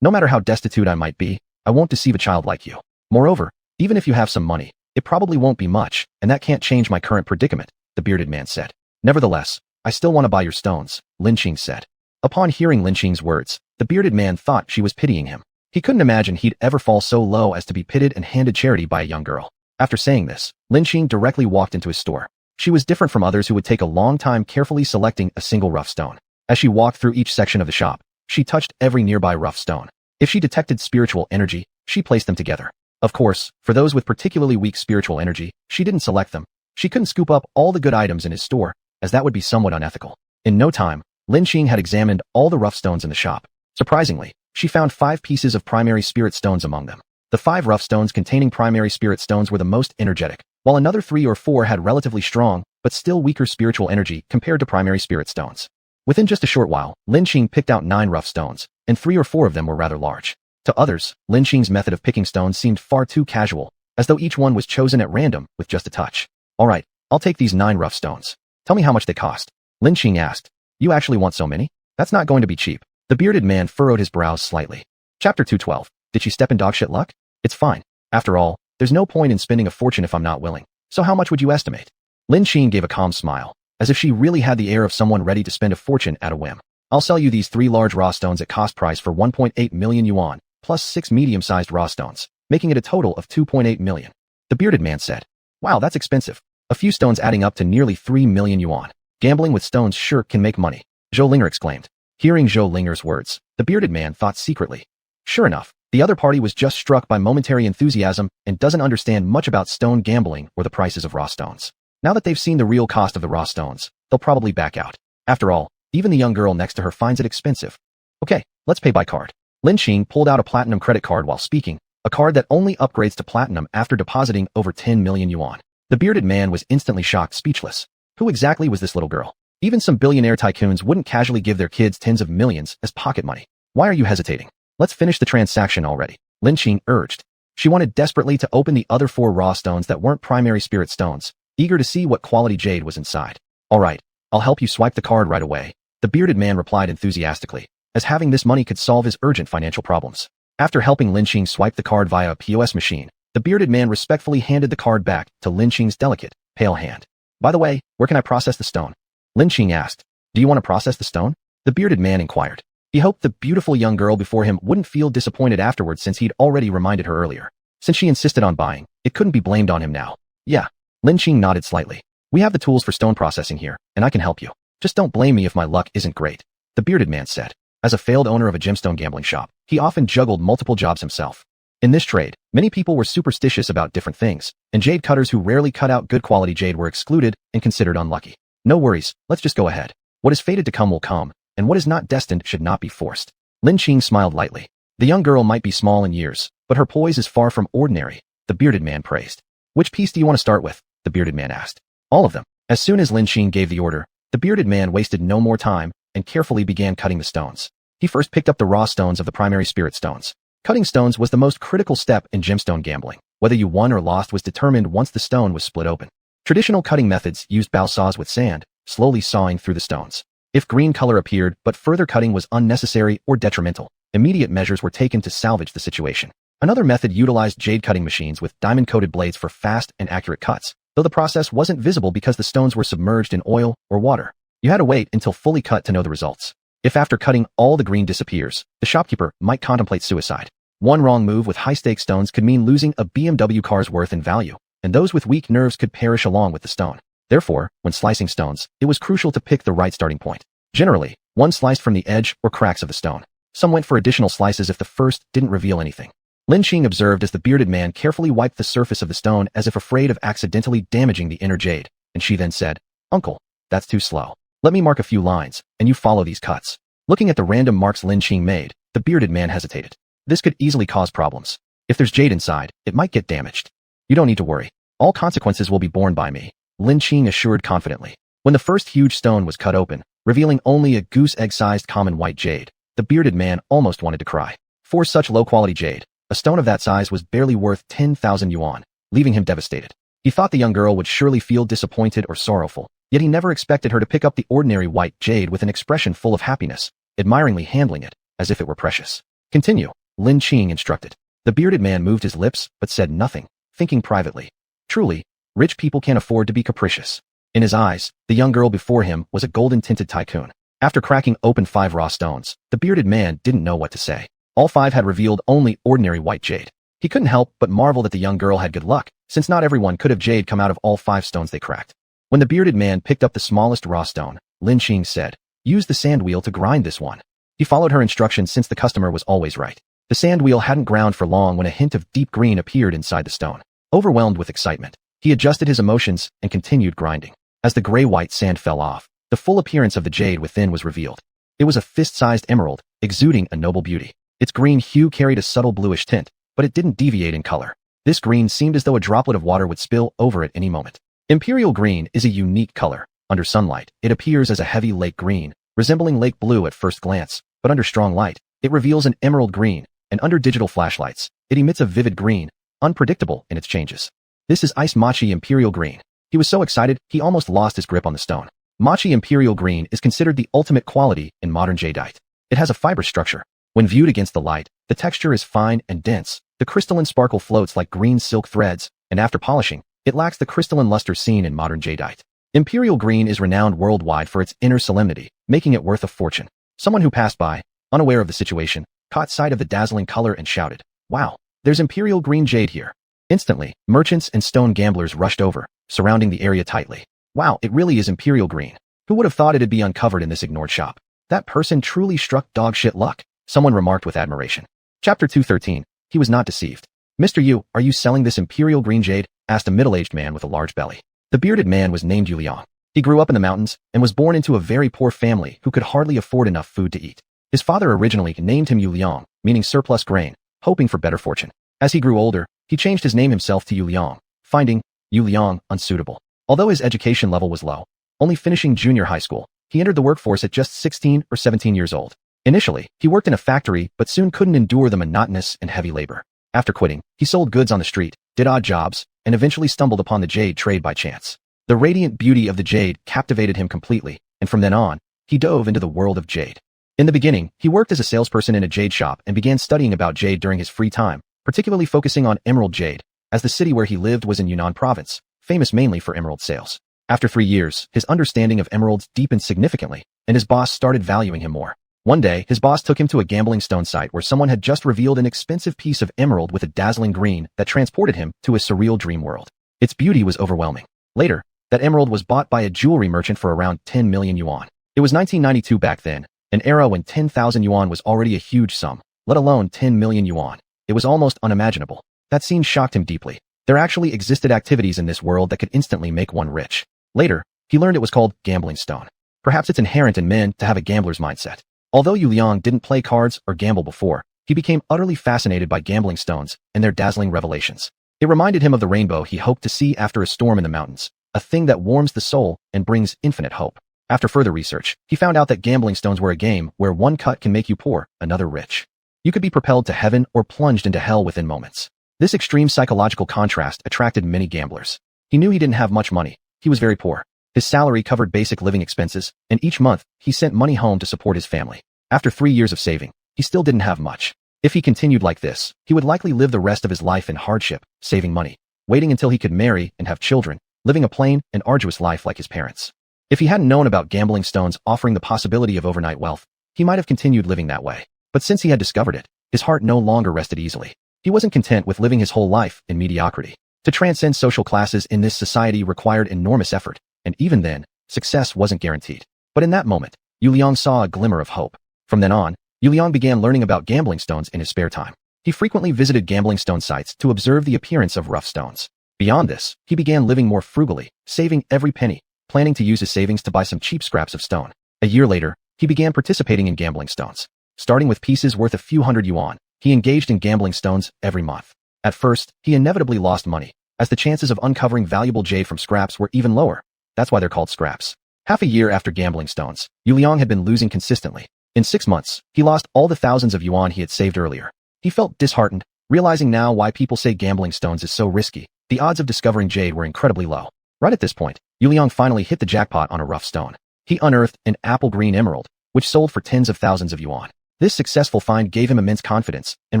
No matter how destitute I might be, I won't deceive a child like you. Moreover, even if you have some money, it probably won't be much, and that can't change my current predicament," the bearded man said. "Nevertheless, I still want to buy your stones," Lin Qing said. Upon hearing Lin Qing's words, the bearded man thought she was pitying him. He couldn't imagine he'd ever fall so low as to be pitied and handed charity by a young girl. After saying this, Lin Qing directly walked into his store. She was different from others who would take a long time carefully selecting a single rough stone. As she walked through each section of the shop, she touched every nearby rough stone. If she detected spiritual energy, she placed them together. Of course, for those with particularly weak spiritual energy, she didn't select them. She couldn't scoop up all the good items in his store, as that would be somewhat unethical. In no time, Lin Qing had examined all the rough stones in the shop. Surprisingly, she found 5 pieces of primary spirit stones among them. The 5 rough stones containing primary spirit stones were the most energetic, while another 3 or 4 had relatively strong, but still weaker spiritual energy compared to primary spirit stones. Within just a short while, Lin Qing picked out 9 rough stones, and 3 or 4 of them were rather large. To others, Lin Qing's method of picking stones seemed far too casual, as though each one was chosen at random with just a touch. Alright, I'll take these 9 rough stones. Tell me how much they cost. Lin asked. You actually want so many? That's not going to be cheap. The bearded man furrowed his brows slightly. Chapter 212. Did she step in dogshit luck? It's fine. After all, there's no point in spending a fortune if I'm not willing. So how much would you estimate? Lin gave a calm smile, as if she really had the air of someone ready to spend a fortune at a whim. I'll sell you these 3 large raw stones at cost price for 1.8 million yuan, plus 6 medium-sized raw stones, making it a total of 2.8 million. The bearded man said. Wow, that's expensive. A few stones adding up to nearly 3 million yuan. Gambling with stones sure can make money, Zhou Linger exclaimed. Hearing Zhou Linger's words, the bearded man thought secretly. Sure enough, the other party was just struck by momentary enthusiasm and doesn't understand much about stone gambling or the prices of raw stones. Now that they've seen the real cost of the raw stones, they'll probably back out. After all, even the young girl next to her finds it expensive. Okay, let's pay by card. Lin pulled out a platinum credit card while speaking, a card that only upgrades to platinum after depositing over 10 million yuan. The bearded man was instantly shocked, speechless. Who exactly was this little girl? Even some billionaire tycoons wouldn't casually give their kids tens of millions as pocket money. Why are you hesitating? Let's finish the transaction already, Lin urged. She wanted desperately to open the other 4 raw stones that weren't primary spirit stones, eager to see what quality jade was inside. Alright, I'll help you swipe the card right away, the bearded man replied enthusiastically, as having this money could solve his urgent financial problems. After helping Lin swipe the card via a POS machine, the bearded man respectfully handed the card back to Lin delicate, pale hand. By the way, where can I process the stone? Lin asked. Do you want to process the stone? The bearded man inquired. He hoped the beautiful young girl before him wouldn't feel disappointed afterwards since he'd already reminded her earlier. Since she insisted on buying, it couldn't be blamed on him now. Yeah. Lin nodded slightly. We have the tools for stone processing here, and I can help you. Just don't blame me if my luck isn't great, the bearded man said. As a failed owner of a gemstone gambling shop, he often juggled multiple jobs himself. In this trade, many people were superstitious about different things, and jade cutters who rarely cut out good quality jade were excluded and considered unlucky. No worries, let's just go ahead. What is fated to come will come, and what is not destined should not be forced. Lin smiled lightly. The young girl might be small in years, but her poise is far from ordinary, the bearded man praised. Which piece do you want to start with? The bearded man asked. All of them. As soon as Lin gave the order, the bearded man wasted no more time and carefully began cutting the stones. He first picked up the raw stones of the primary spirit stones. Cutting stones was the most critical step in gemstone gambling. Whether you won or lost was determined once the stone was split open. Traditional cutting methods used bow saws with sand, slowly sawing through the stones. If green color appeared but further cutting was unnecessary or detrimental, immediate measures were taken to salvage the situation. Another method utilized jade cutting machines with diamond-coated blades for fast and accurate cuts, though the process wasn't visible because the stones were submerged in oil or water. You had to wait until fully cut to know the results. If after cutting all the green disappears, the shopkeeper might contemplate suicide. One wrong move with high-stakes stones could mean losing a BMW car's worth in value, and those with weak nerves could perish along with the stone. Therefore, when slicing stones, it was crucial to pick the right starting point. Generally, one sliced from the edge or cracks of the stone. Some went for additional slices if the first didn't reveal anything. Lin observed as the bearded man carefully wiped the surface of the stone as if afraid of accidentally damaging the inner jade, and she then said, Uncle, that's too slow. Let me mark a few lines, and you follow these cuts. Looking at the random marks Lin made, the bearded man hesitated. This could easily cause problems. If there's jade inside, it might get damaged. You don't need to worry. All consequences will be borne by me, Lin assured confidently. When the first huge stone was cut open, revealing only a goose egg-sized common white jade, the bearded man almost wanted to cry. For such low-quality jade, a stone of that size was barely worth 10,000 yuan, leaving him devastated. He thought the young girl would surely feel disappointed or sorrowful, yet he never expected her to pick up the ordinary white jade with an expression full of happiness, admiringly handling it, as if it were precious. Continue, Lin instructed. The bearded man moved his lips, but said nothing, thinking privately. Truly, rich people can't afford to be capricious. In his eyes, the young girl before him was a golden-tinted tycoon. After cracking open 5 raw stones, the bearded man didn't know what to say. All 5 had revealed only ordinary white jade. He couldn't help but marvel that the young girl had good luck, since not everyone could have jade come out of all 5 stones they cracked. When the bearded man picked up the smallest raw stone, Lin said, Use the sand wheel to grind this one. He followed her instructions since the customer was always right. The sand wheel hadn't ground for long when a hint of deep green appeared inside the stone. Overwhelmed with excitement, he adjusted his emotions and continued grinding. As the gray-white sand fell off, the full appearance of the jade within was revealed. It was a fist-sized emerald, exuding a noble beauty. Its green hue carried a subtle bluish tint, but it didn't deviate in color. This green seemed as though a droplet of water would spill over at any moment. Imperial green is a unique color. Under sunlight, it appears as a heavy lake green, resembling lake blue at first glance, but under strong light, it reveals an emerald green, and under digital flashlights, it emits a vivid green, unpredictable in its changes. This is Ice Machi Imperial Green. He was so excited, he almost lost his grip on the stone. Machi Imperial Green is considered the ultimate quality in modern jadeite. It has a fibrous structure. When viewed against the light, the texture is fine and dense. The crystalline sparkle floats like green silk threads, and after polishing, it lacks the crystalline luster seen in modern jadeite. Imperial Green is renowned worldwide for its inner solemnity, making it worth a fortune. Someone who passed by, unaware of the situation, caught sight of the dazzling color and shouted, "Wow, there's Imperial Green jade here." Instantly, merchants and stone gamblers rushed over, surrounding the area tightly. Wow, it really is Imperial Green. Who would have thought it'd be uncovered in this ignored shop? That person truly struck dog shit luck, someone remarked with admiration. Chapter 213. He was not deceived. "Mr. Yu, are you selling this Imperial Green jade?" asked a middle-aged man with a large belly. The bearded man was named Yu Liang. He grew up in the mountains and was born into a very poor family who could hardly afford enough food to eat. His father originally named him Yu Liang, meaning surplus grain, hoping for better fortune. As he grew older, he changed his name himself to Yu Liang, finding Yu Liang unsuitable. Although his education level was low, only finishing junior high school, he entered the workforce at just 16 or 17 years old. Initially, he worked in a factory but soon couldn't endure the monotonous and heavy labor. After quitting, he sold goods on the street, did odd jobs, and eventually stumbled upon the jade trade by chance. The radiant beauty of the jade captivated him completely, and from then on, he dove into the world of jade. In the beginning, he worked as a salesperson in a jade shop and began studying about jade during his free time, particularly focusing on emerald jade, as the city where he lived was in Yunnan province, famous mainly for emerald sales. After 3 years, his understanding of emeralds deepened significantly, and his boss started valuing him more. One day, his boss took him to a gambling stone site where someone had just revealed an expensive piece of emerald with a dazzling green that transported him to a surreal dream world. Its beauty was overwhelming. Later, that emerald was bought by a jewelry merchant for around 10 million yuan. It was 1992 back then, an era when 10,000 yuan was already a huge sum, let alone 10 million yuan. It was almost unimaginable. That scene shocked him deeply. There actually existed activities in this world that could instantly make one rich. Later, he learned it was called gambling stone. Perhaps it's inherent in men to have a gambler's mindset. Although Yu Liang didn't play cards or gamble before, he became utterly fascinated by gambling stones and their dazzling revelations. It reminded him of the rainbow he hoped to see after a storm in the mountains, a thing that warms the soul and brings infinite hope. After further research, he found out that gambling stones were a game where one cut can make you poor, another rich. You could be propelled to heaven or plunged into hell within moments. This extreme psychological contrast attracted many gamblers. He knew he didn't have much money. He was very poor. His salary covered basic living expenses, and each month, he sent money home to support his family. After 3 years of saving, he still didn't have much. If he continued like this, he would likely live the rest of his life in hardship, saving money, waiting until he could marry and have children, living a plain and arduous life like his parents. If he hadn't known about gambling stones offering the possibility of overnight wealth, he might have continued living that way. But since he had discovered it, his heart no longer rested easily. He wasn't content with living his whole life in mediocrity. To transcend social classes in this society required enormous effort, and even then, success wasn't guaranteed. But in that moment, Yu Liang saw a glimmer of hope. From then on, Yu Liang began learning about gambling stones in his spare time. He frequently visited gambling stone sites to observe the appearance of rough stones. Beyond this, he began living more frugally, saving every penny, planning to use his savings to buy some cheap scraps of stone. A year later, he began participating in gambling stones. Starting with pieces worth a few hundred yuan, he engaged in gambling stones every month. At first, he inevitably lost money, as the chances of uncovering valuable jade from scraps were even lower. That's why they're called scraps. Half a year after gambling stones, Yu Liang had been losing consistently. In 6 months, he lost all the thousands of yuan he had saved earlier. He felt disheartened, realizing now why people say gambling stones is so risky. The odds of discovering jade were incredibly low. Right at this point, Yu Liang finally hit the jackpot on a rough stone. He unearthed an apple green emerald, which sold for tens of thousands of yuan. This successful find gave him immense confidence and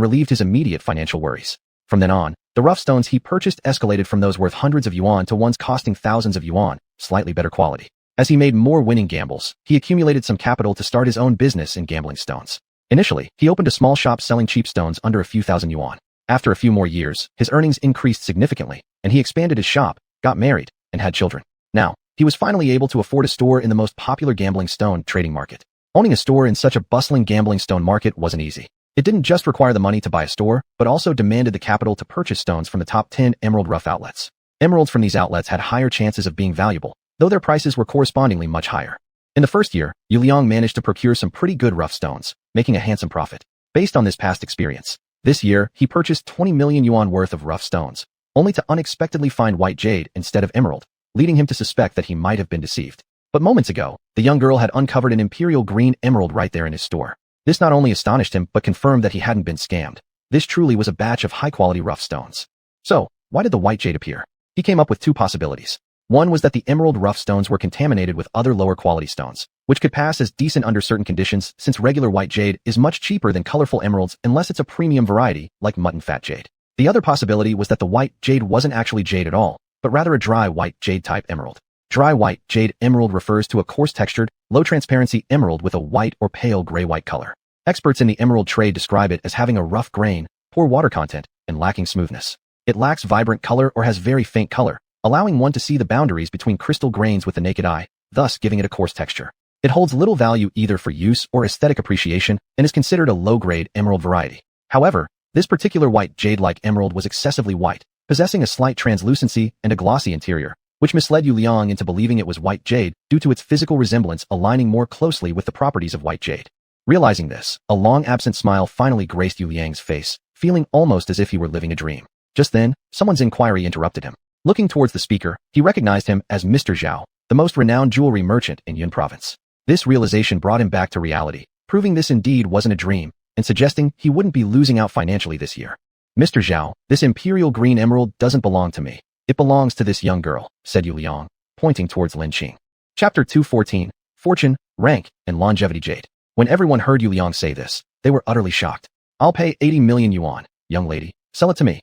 relieved his immediate financial worries. From then on, the rough stones he purchased escalated from those worth hundreds of yuan to ones costing thousands of yuan, slightly better quality. As he made more winning gambles, he accumulated some capital to start his own business in gambling stones. Initially, he opened a small shop selling cheap stones under a few thousand yuan. After a few more years, his earnings increased significantly, and he expanded his shop, got married, and had children. Now, he was finally able to afford a store in the most popular gambling stone trading market. Owning a store in such a bustling gambling stone market wasn't easy. It didn't just require the money to buy a store, but also demanded the capital to purchase stones from the top 10 emerald rough outlets. Emeralds from these outlets had higher chances of being valuable, though their prices were correspondingly much higher. In the first year, Yu Liang managed to procure some pretty good rough stones, making a handsome profit. Based on this past experience, this year, he purchased 20 million yuan worth of rough stones, only to unexpectedly find white jade instead of emerald, leading him to suspect that he might have been deceived. But moments ago, the young girl had uncovered an imperial green emerald right there in his store. This not only astonished him, but confirmed that he hadn't been scammed. This truly was a batch of high-quality rough stones. So, why did the white jade appear? He came up with two possibilities. One was that the emerald rough stones were contaminated with other lower quality stones, which could pass as decent under certain conditions since regular white jade is much cheaper than colorful emeralds unless it's a premium variety like mutton fat jade. The other possibility was that the white jade wasn't actually jade at all, but rather a dry white jade type emerald. Dry white jade emerald refers to a coarse textured, low transparency emerald with a white or pale gray-white color. Experts in the emerald trade describe it as having a rough grain, poor water content, and lacking smoothness. It lacks vibrant color or has very faint color, allowing one to see the boundaries between crystal grains with the naked eye, thus giving it a coarse texture. It holds little value either for use or aesthetic appreciation and is considered a low-grade emerald variety. However, this particular white jade-like emerald was excessively white, possessing a slight translucency and a glossy interior, which misled Yu Liang into believing it was white jade due to its physical resemblance aligning more closely with the properties of white jade. Realizing this, a long-absent smile finally graced Yu Liang's face, feeling almost as if he were living a dream. Just then, someone's inquiry interrupted him. Looking towards the speaker, he recognized him as Mr. Zhao, the most renowned jewelry merchant in Yun Province. This realization brought him back to reality, proving this indeed wasn't a dream, and suggesting he wouldn't be losing out financially this year. Mr. Zhao, this imperial green emerald doesn't belong to me. It belongs to this young girl, said Yu Liang, pointing towards Lin Qing. Chapter 214, Fortune, Rank, and Longevity Jade. When everyone heard Yu Liang say this, they were utterly shocked. I'll pay 80 million yuan, young lady. Sell it to me.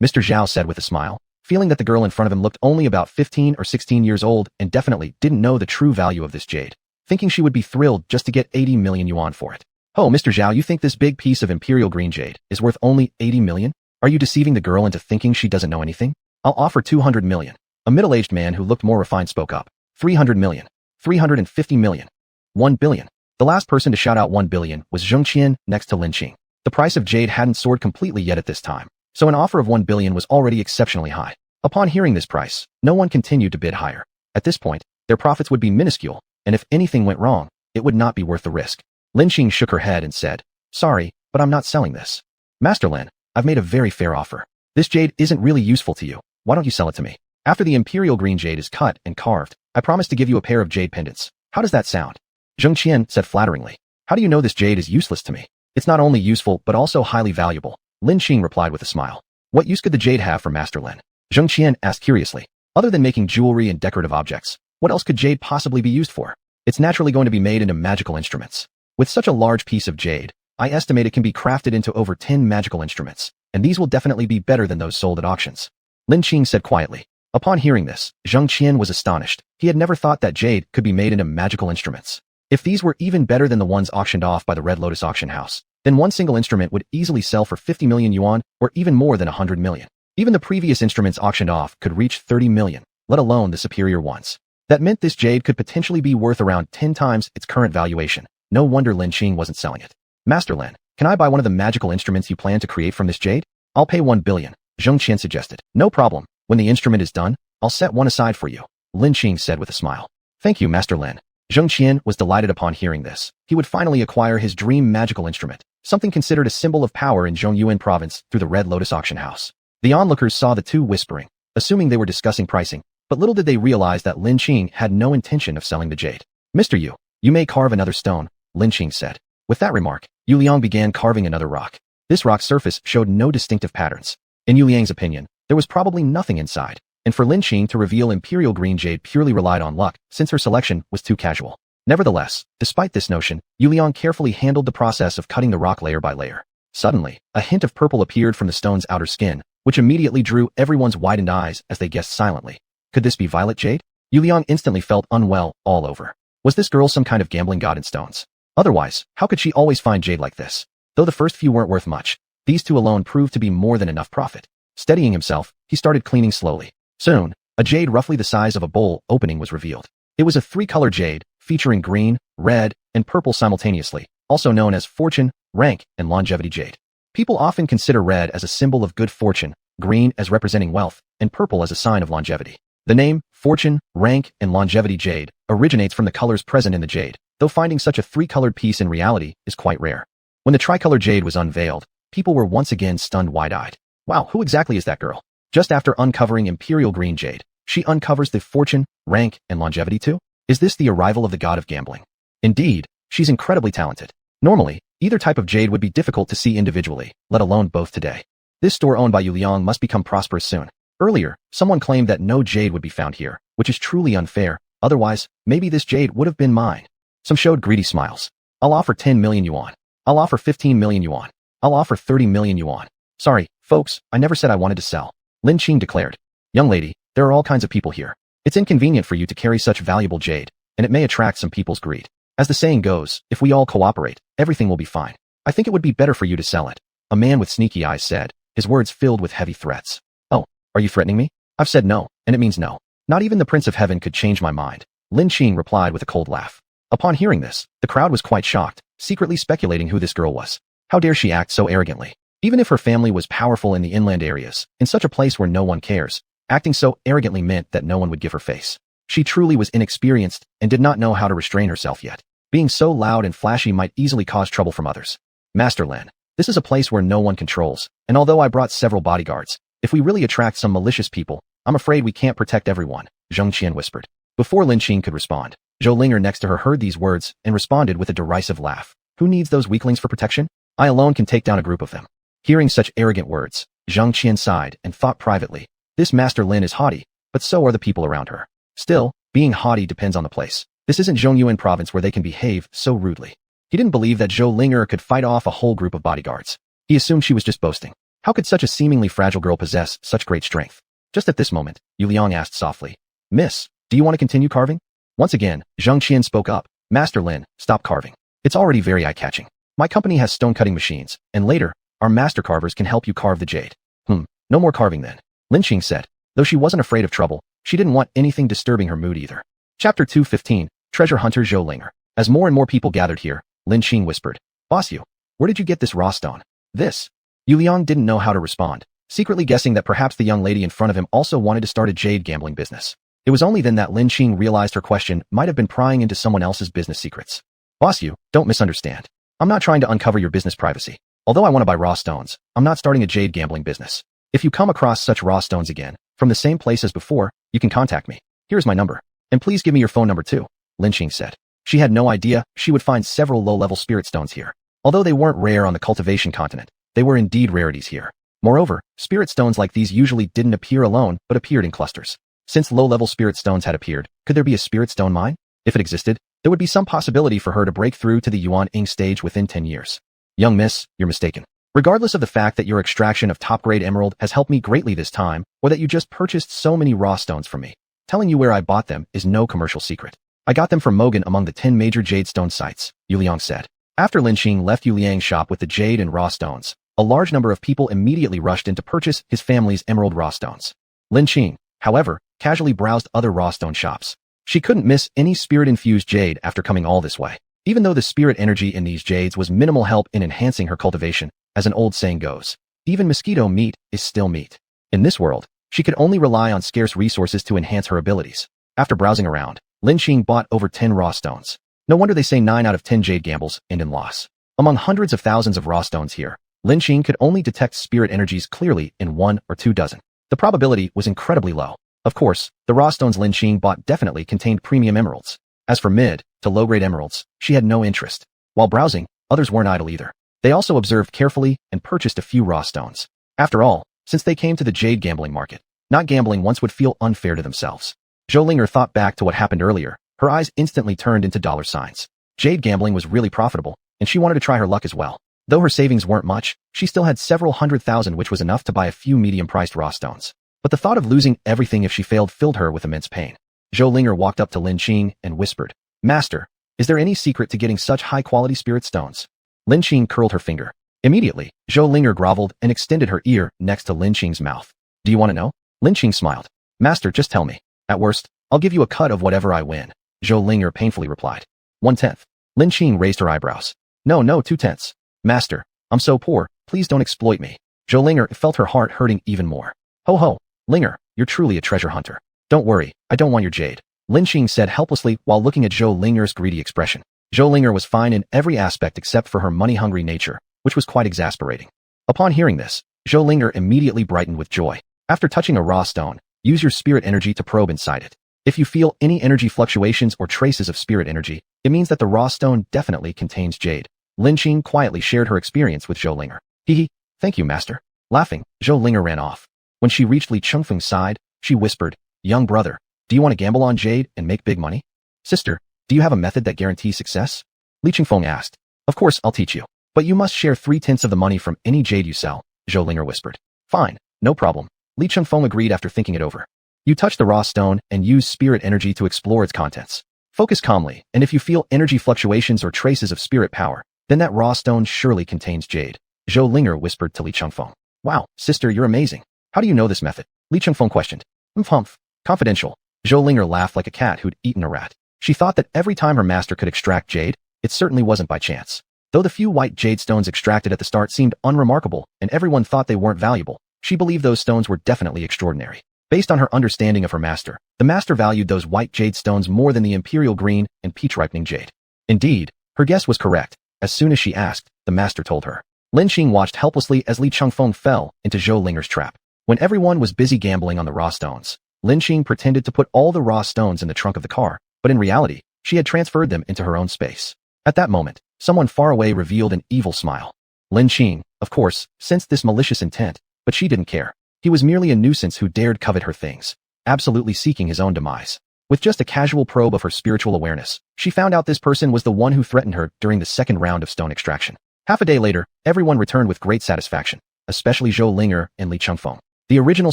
Mr. Zhao said with a smile, feeling that the girl in front of him looked only about 15 or 16 years old and definitely didn't know the true value of this jade, thinking she would be thrilled just to get 80 million yuan for it. Oh, Mr. Zhao, you think this big piece of imperial green jade is worth only 80 million? Are you deceiving the girl into thinking she doesn't know anything? I'll offer 200 million. A middle-aged man who looked more refined spoke up. 300 million. 350 million. 1 billion. The last person to shout out 1 billion was Zheng Qian next to Lin Qing. The price of jade hadn't soared completely yet at this time, so an offer of 1 billion was already exceptionally high. Upon hearing this price, no one continued to bid higher. At this point, their profits would be minuscule, and if anything went wrong, it would not be worth the risk. Lin Qing shook her head and said, sorry, but I'm not selling this. Master Lin, I've made a very fair offer. This jade isn't really useful to you. Why don't you sell it to me? After the imperial green jade is cut and carved, I promise to give you a pair of jade pendants. How does that sound? Zheng Qian said flatteringly. How do you know this jade is useless to me? It's not only useful but also highly valuable. Lin Qing replied with a smile. What use could the jade have for Master Lin? Zheng Qian asked curiously. Other than making jewelry and decorative objects, what else could jade possibly be used for? It's naturally going to be made into magical instruments. With such a large piece of jade, I estimate it can be crafted into over 10 magical instruments, and these will definitely be better than those sold at auctions. Lin Qing said quietly. Upon hearing this, Zheng Qian was astonished. He had never thought that jade could be made into magical instruments. If these were even better than the ones auctioned off by the Red Lotus auction house, then one single instrument would easily sell for 50 million yuan or even more than 100 million. Even the previous instruments auctioned off could reach 30 million, let alone the superior ones. That meant this jade could potentially be worth around 10 times its current valuation. No wonder Lin Qing wasn't selling it. Master Lin, can I buy one of the magical instruments you plan to create from this jade? I'll pay 1 billion, Zheng Qian suggested. No problem. When the instrument is done, I'll set one aside for you, Lin Qing said with a smile. Thank you, Master Lin. Zheng Qian was delighted upon hearing this. He would finally acquire his dream magical instrument, something considered a symbol of power in Zhongyuan province through the Red Lotus auction house. The onlookers saw the two whispering, assuming they were discussing pricing, but little did they realize that Lin Qing had no intention of selling the jade. Mr. Yu, you may carve another stone, Lin Qing said. With that remark, Yu Liang began carving another rock. This rock's surface showed no distinctive patterns. In Yu Liang's opinion, there was probably nothing inside, and for Lin Qing to reveal imperial green jade purely relied on luck, since her selection was too casual. Nevertheless, despite this notion, Yu Liang carefully handled the process of cutting the rock layer by layer. Suddenly, a hint of purple appeared from the stone's outer skin, which immediately drew everyone's widened eyes as they guessed silently. Could this be violet jade? Yu Liang instantly felt unwell all over. Was this girl some kind of gambling god in stones? Otherwise, how could she always find jade like this? Though the first few weren't worth much, these two alone proved to be more than enough profit. Steadying himself, he started cleaning slowly. Soon, a jade roughly the size of a bowl opening was revealed. It was a three-color jade, featuring green, red, and purple simultaneously, also known as fortune, rank, and longevity jade. People often consider red as a symbol of good fortune, green as representing wealth, and purple as a sign of longevity. The name, fortune, rank, and longevity jade, originates from the colors present in the jade, though finding such a three-colored piece in reality is quite rare. When the tricolor jade was unveiled, people were once again stunned wide-eyed. Wow, who exactly is that girl? Just after uncovering imperial green jade, she uncovers the fortune, rank, and longevity too? Is this the arrival of the god of gambling? Indeed, she's incredibly talented. Normally, either type of jade would be difficult to see individually, let alone both today. This store owned by Yu Liang must become prosperous soon. Earlier, someone claimed that no jade would be found here, which is truly unfair. Otherwise, maybe this jade would have been mine. Some showed greedy smiles. I'll offer 10 million yuan. I'll offer 15 million yuan. I'll offer 30 million yuan. Sorry, folks, I never said I wanted to sell. Lin Qing declared. Young lady, there are all kinds of people here. It's inconvenient for you to carry such valuable jade, and it may attract some people's greed. As the saying goes, if we all cooperate, everything will be fine. I think it would be better for you to sell it. A man with sneaky eyes said, his words filled with heavy threats. Oh, are you threatening me? I've said no, and it means no. Not even the Prince of Heaven could change my mind. Lin Qing replied with a cold laugh. Upon hearing this, the crowd was quite shocked, secretly speculating who this girl was. How dare she act so arrogantly? Even if her family was powerful in the inland areas, in such a place where no one cares, acting so arrogantly meant that no one would give her face. She truly was inexperienced and did not know how to restrain herself yet. Being so loud and flashy might easily cause trouble from others. Master Lin, this is a place where no one controls, and although I brought several bodyguards, if we really attract some malicious people, I'm afraid we can't protect everyone, Zheng Qian whispered. Before Lin Qing could respond, Zhou Linger next to her heard these words and responded with a derisive laugh. Who needs those weaklings for protection? I alone can take down a group of them. Hearing such arrogant words, Zheng Qian sighed and thought privately, this Master Lin is haughty, but so are the people around her. Still, being haughty depends on the place. This isn't Zhongyuan province where they can behave so rudely. He didn't believe that Zhou Linger could fight off a whole group of bodyguards. He assumed she was just boasting. How could such a seemingly fragile girl possess such great strength? Just at this moment, Yu Liang asked softly, Miss, do you want to continue carving? Once again, Zheng Qian spoke up, Master Lin, stop carving. It's already very eye-catching. My company has stone-cutting machines, and later, our master carvers can help you carve the jade. No more carving then, Lin Qing said. Though she wasn't afraid of trouble, she didn't want anything disturbing her mood either. Chapter 215, Treasure Hunter Zhou Linger. As more and more people gathered here, Lin Qing whispered, Boss Yu, where did you get this raw stone? This. Yu Liang didn't know how to respond, secretly guessing that perhaps the young lady in front of him also wanted to start a jade gambling business. It was only then that Lin Qing realized her question might have been prying into someone else's business secrets. Boss Yu, don't misunderstand. I'm not trying to uncover your business privacy. Although I want to buy raw stones, I'm not starting a jade gambling business. If you come across such raw stones again, from the same place as before, you can contact me. Here's my number. And please give me your phone number too, Lin Qing said. She had no idea she would find several low-level spirit stones here. Although they weren't rare on the Cultivation Continent, they were indeed rarities here. Moreover, spirit stones like these usually didn't appear alone, but appeared in clusters. Since low-level spirit stones had appeared, could there be a spirit stone mine? If it existed, there would be some possibility for her to break through to the Yuan Ying stage within 10 years. Young miss, you're mistaken. Regardless of the fact that your extraction of top-grade emerald has helped me greatly this time, or that you just purchased so many raw stones from me, telling you where I bought them is no commercial secret. I got them from Mogan among the 10 major jade stone sites, Yu Liang said. After Lin Qing left Yu Liang's shop with the jade and raw stones, a large number of people immediately rushed in to purchase his family's emerald raw stones. Lin Qing, however, casually browsed other raw stone shops. She couldn't miss any spirit-infused jade after coming all this way. Even though the spirit energy in these jades was minimal help in enhancing her cultivation, as an old saying goes, even mosquito meat is still meat. In this world, she could only rely on scarce resources to enhance her abilities. After browsing around, Lin Qing bought over 10 raw stones. No wonder they say 9 out of 10 jade gambles end in loss. Among hundreds of thousands of raw stones here, Lin Qing could only detect spirit energies clearly in 1 or 2 dozen. The probability was incredibly low. Of course, the raw stones Lin Qing bought definitely contained premium emeralds. As for mid to low-grade emeralds, she had no interest. While browsing, others weren't idle either. They also observed carefully and purchased a few raw stones. After all, since they came to the jade gambling market, not gambling once would feel unfair to themselves. Zhou Linger thought back to what happened earlier. Her eyes instantly turned into dollar signs. Jade gambling was really profitable, and she wanted to try her luck as well. Though her savings weren't much, she still had several $100,000, which was enough to buy a few medium-priced raw stones. But the thought of losing everything if she failed filled her with immense pain. Zhou Linger walked up to Lin Qing and whispered, Master, is there any secret to getting such high-quality spirit stones? Lin Qing curled her finger. Immediately, Zhou Linger groveled and extended her ear next to Lin Qing's mouth. Do you want to know? Lin Qing smiled. Master, just tell me. At worst, I'll give you a cut of whatever I win, Zhou Linger painfully replied. 1/10. Lin Qing raised her eyebrows. No, 2/10. Master, I'm so poor, please don't exploit me. Zhou Linger felt her heart hurting even more. Ho ho, Linger, you're truly a treasure hunter. Don't worry, I don't want your jade, Lin Qing said helplessly while looking at Zhou Linger's greedy expression. Zhou Linger was fine in every aspect except for her money-hungry nature, which was quite exasperating. Upon hearing this, Zhou Linger immediately brightened with joy. After touching a raw stone, use your spirit energy to probe inside it. If you feel any energy fluctuations or traces of spirit energy, it means that the raw stone definitely contains jade. Lin Qing quietly shared her experience with Zhou Linger. Hehe, thank you, Master. Laughing, Zhou Linger ran off. When she reached Li Chengfeng's side, she whispered, "Young brother, do you want to gamble on jade and make big money?" "Sister, do you have a method that guarantees success?" Li Chengfeng asked. "Of course, I'll teach you. But you must share 3/10 of the money from any jade you sell," Zhou Linger whispered. "Fine, no problem." Li Chengfeng agreed after thinking it over. "You touch the raw stone and use spirit energy to explore its contents. Focus calmly, and if you feel energy fluctuations or traces of spirit power, then that raw stone surely contains jade," Zhou Linger whispered to Li Chengfeng. "Wow, sister, you're amazing. How do you know this method?" Li Chengfeng questioned. "Humph. Confidential." Zhou Linger laughed like a cat who'd eaten a rat. She thought that every time her master could extract jade, it certainly wasn't by chance. Though the few white jade stones extracted at the start seemed unremarkable and everyone thought they weren't valuable, she believed those stones were definitely extraordinary. Based on her understanding of her master, the master valued those white jade stones more than the imperial green and peach ripening jade. Indeed, her guess was correct. As soon as she asked, the master told her. Lin Xing watched helplessly as Li Chengfeng fell into Zhou Linger's trap. When everyone was busy gambling on the raw stones, Lin Xing pretended to put all the raw stones in the trunk of the car, but in reality, she had transferred them into her own space. At that moment, someone far away revealed an evil smile. Lin Xing, of course, sensed this malicious intent, but she didn't care. He was merely a nuisance who dared covet her things, absolutely seeking his own demise. With just a casual probe of her spiritual awareness, she found out this person was the one who threatened her during the second round of stone extraction. Half a day later, everyone returned with great satisfaction, especially Zhou Linger and Li Chengfeng. The original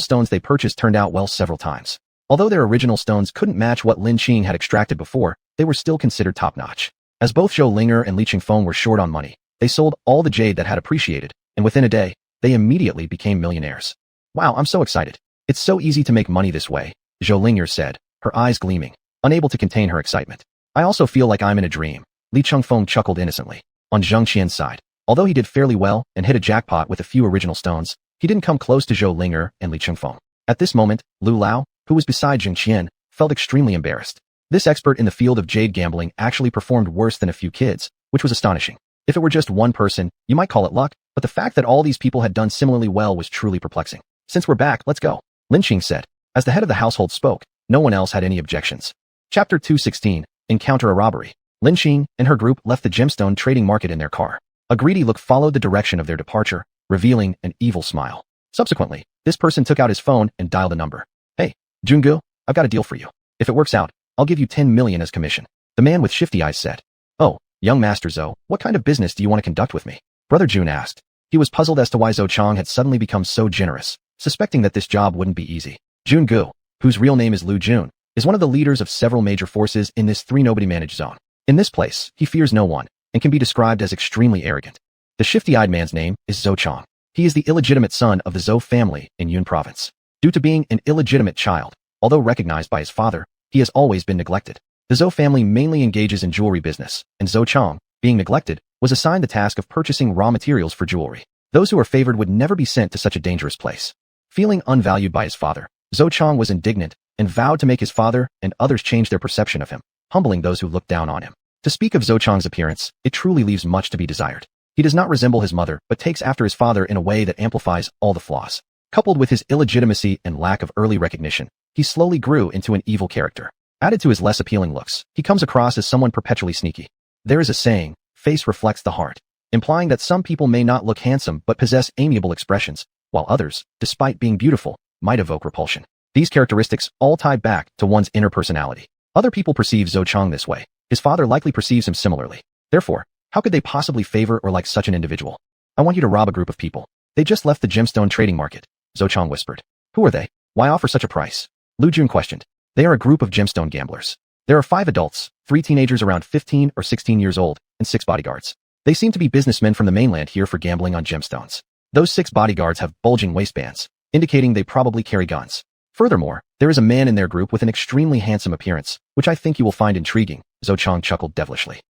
stones they purchased turned out well several times. Although their original stones couldn't match what Lin Xing had extracted before, they were still considered top-notch. As both Zhou Linger and Li Chengfeng were short on money, they sold all the jade that had appreciated, and within a day, they immediately became millionaires. "Wow, I'm so excited. It's so easy to make money this way," Zhou Linger said, her eyes gleaming, unable to contain her excitement. "I also feel like I'm in a dream," Li Chengfeng chuckled innocently. On Zhang Qian's side, although he did fairly well and hit a jackpot with a few original stones, he didn't come close to Zhou Linger and Li Chengfeng. At this moment, Lu Lao, who was beside Zhang Qian, felt extremely embarrassed. This expert in the field of jade gambling actually performed worse than a few kids, which was astonishing. If it were just one person, you might call it luck, but the fact that all these people had done similarly well was truly perplexing. "Since we're back, let's go," Lin Xing said. As the head of the household spoke, no one else had any objections. Chapter 216, Encounter a Robbery. Lin Xing and her group left the gemstone trading market in their car. A greedy look followed the direction of their departure, revealing an evil smile. Subsequently, this person took out his phone and dialed a number. "Hey, Jungu, I've got a deal for you. If it works out, I'll give you 10 million as commission." The man with shifty eyes said. "Oh, young Master Zhou, what kind of business do you want to conduct with me?" Brother Jun asked. He was puzzled as to why Zhou Chang had suddenly become so generous, suspecting that this job wouldn't be easy. Jun Gu, whose real name is Lu Jun, is one of the leaders of several major forces in this 3-nobody-managed zone. In this place, he fears no one, and can be described as extremely arrogant. The shifty-eyed man's name is Zhou Chang. He is the illegitimate son of the Zhou family in Yun province. Due to being an illegitimate child, although recognized by his father, he has always been neglected. The Zhou family mainly engages in jewelry business, and Zhou Chang, being neglected, was assigned the task of purchasing raw materials for jewelry. Those who are favored would never be sent to such a dangerous place. Feeling unvalued by his father, Zhou Chang was indignant and vowed to make his father and others change their perception of him, humbling those who looked down on him. To speak of Zhou Chang's appearance, it truly leaves much to be desired. He does not resemble his mother, but takes after his father in a way that amplifies all the flaws. Coupled with his illegitimacy and lack of early recognition, he slowly grew into an evil character. Added to his less appealing looks, he comes across as someone perpetually sneaky. There is a saying, face reflects the heart, implying that some people may not look handsome but possess amiable expressions, while others, despite being beautiful, might evoke repulsion. These characteristics all tie back to one's inner personality. Other people perceive Zhou Chang this way. His father likely perceives him similarly. Therefore, how could they possibly favor or like such an individual? "I want you to rob a group of people. They just left the gemstone trading market," Zhou Chang whispered. "Who are they? Why offer such a price?" Lu Jun questioned. "They are a group of gemstone gamblers. There are 5 adults, 3 teenagers around 15 or 16 years old, and 6 bodyguards. They seem to be businessmen from the mainland here for gambling on gemstones. Those 6 bodyguards have bulging waistbands, indicating they probably carry guns. Furthermore, there is a man in their group with an extremely handsome appearance, which I think you will find intriguing," Zhou Chang chuckled devilishly.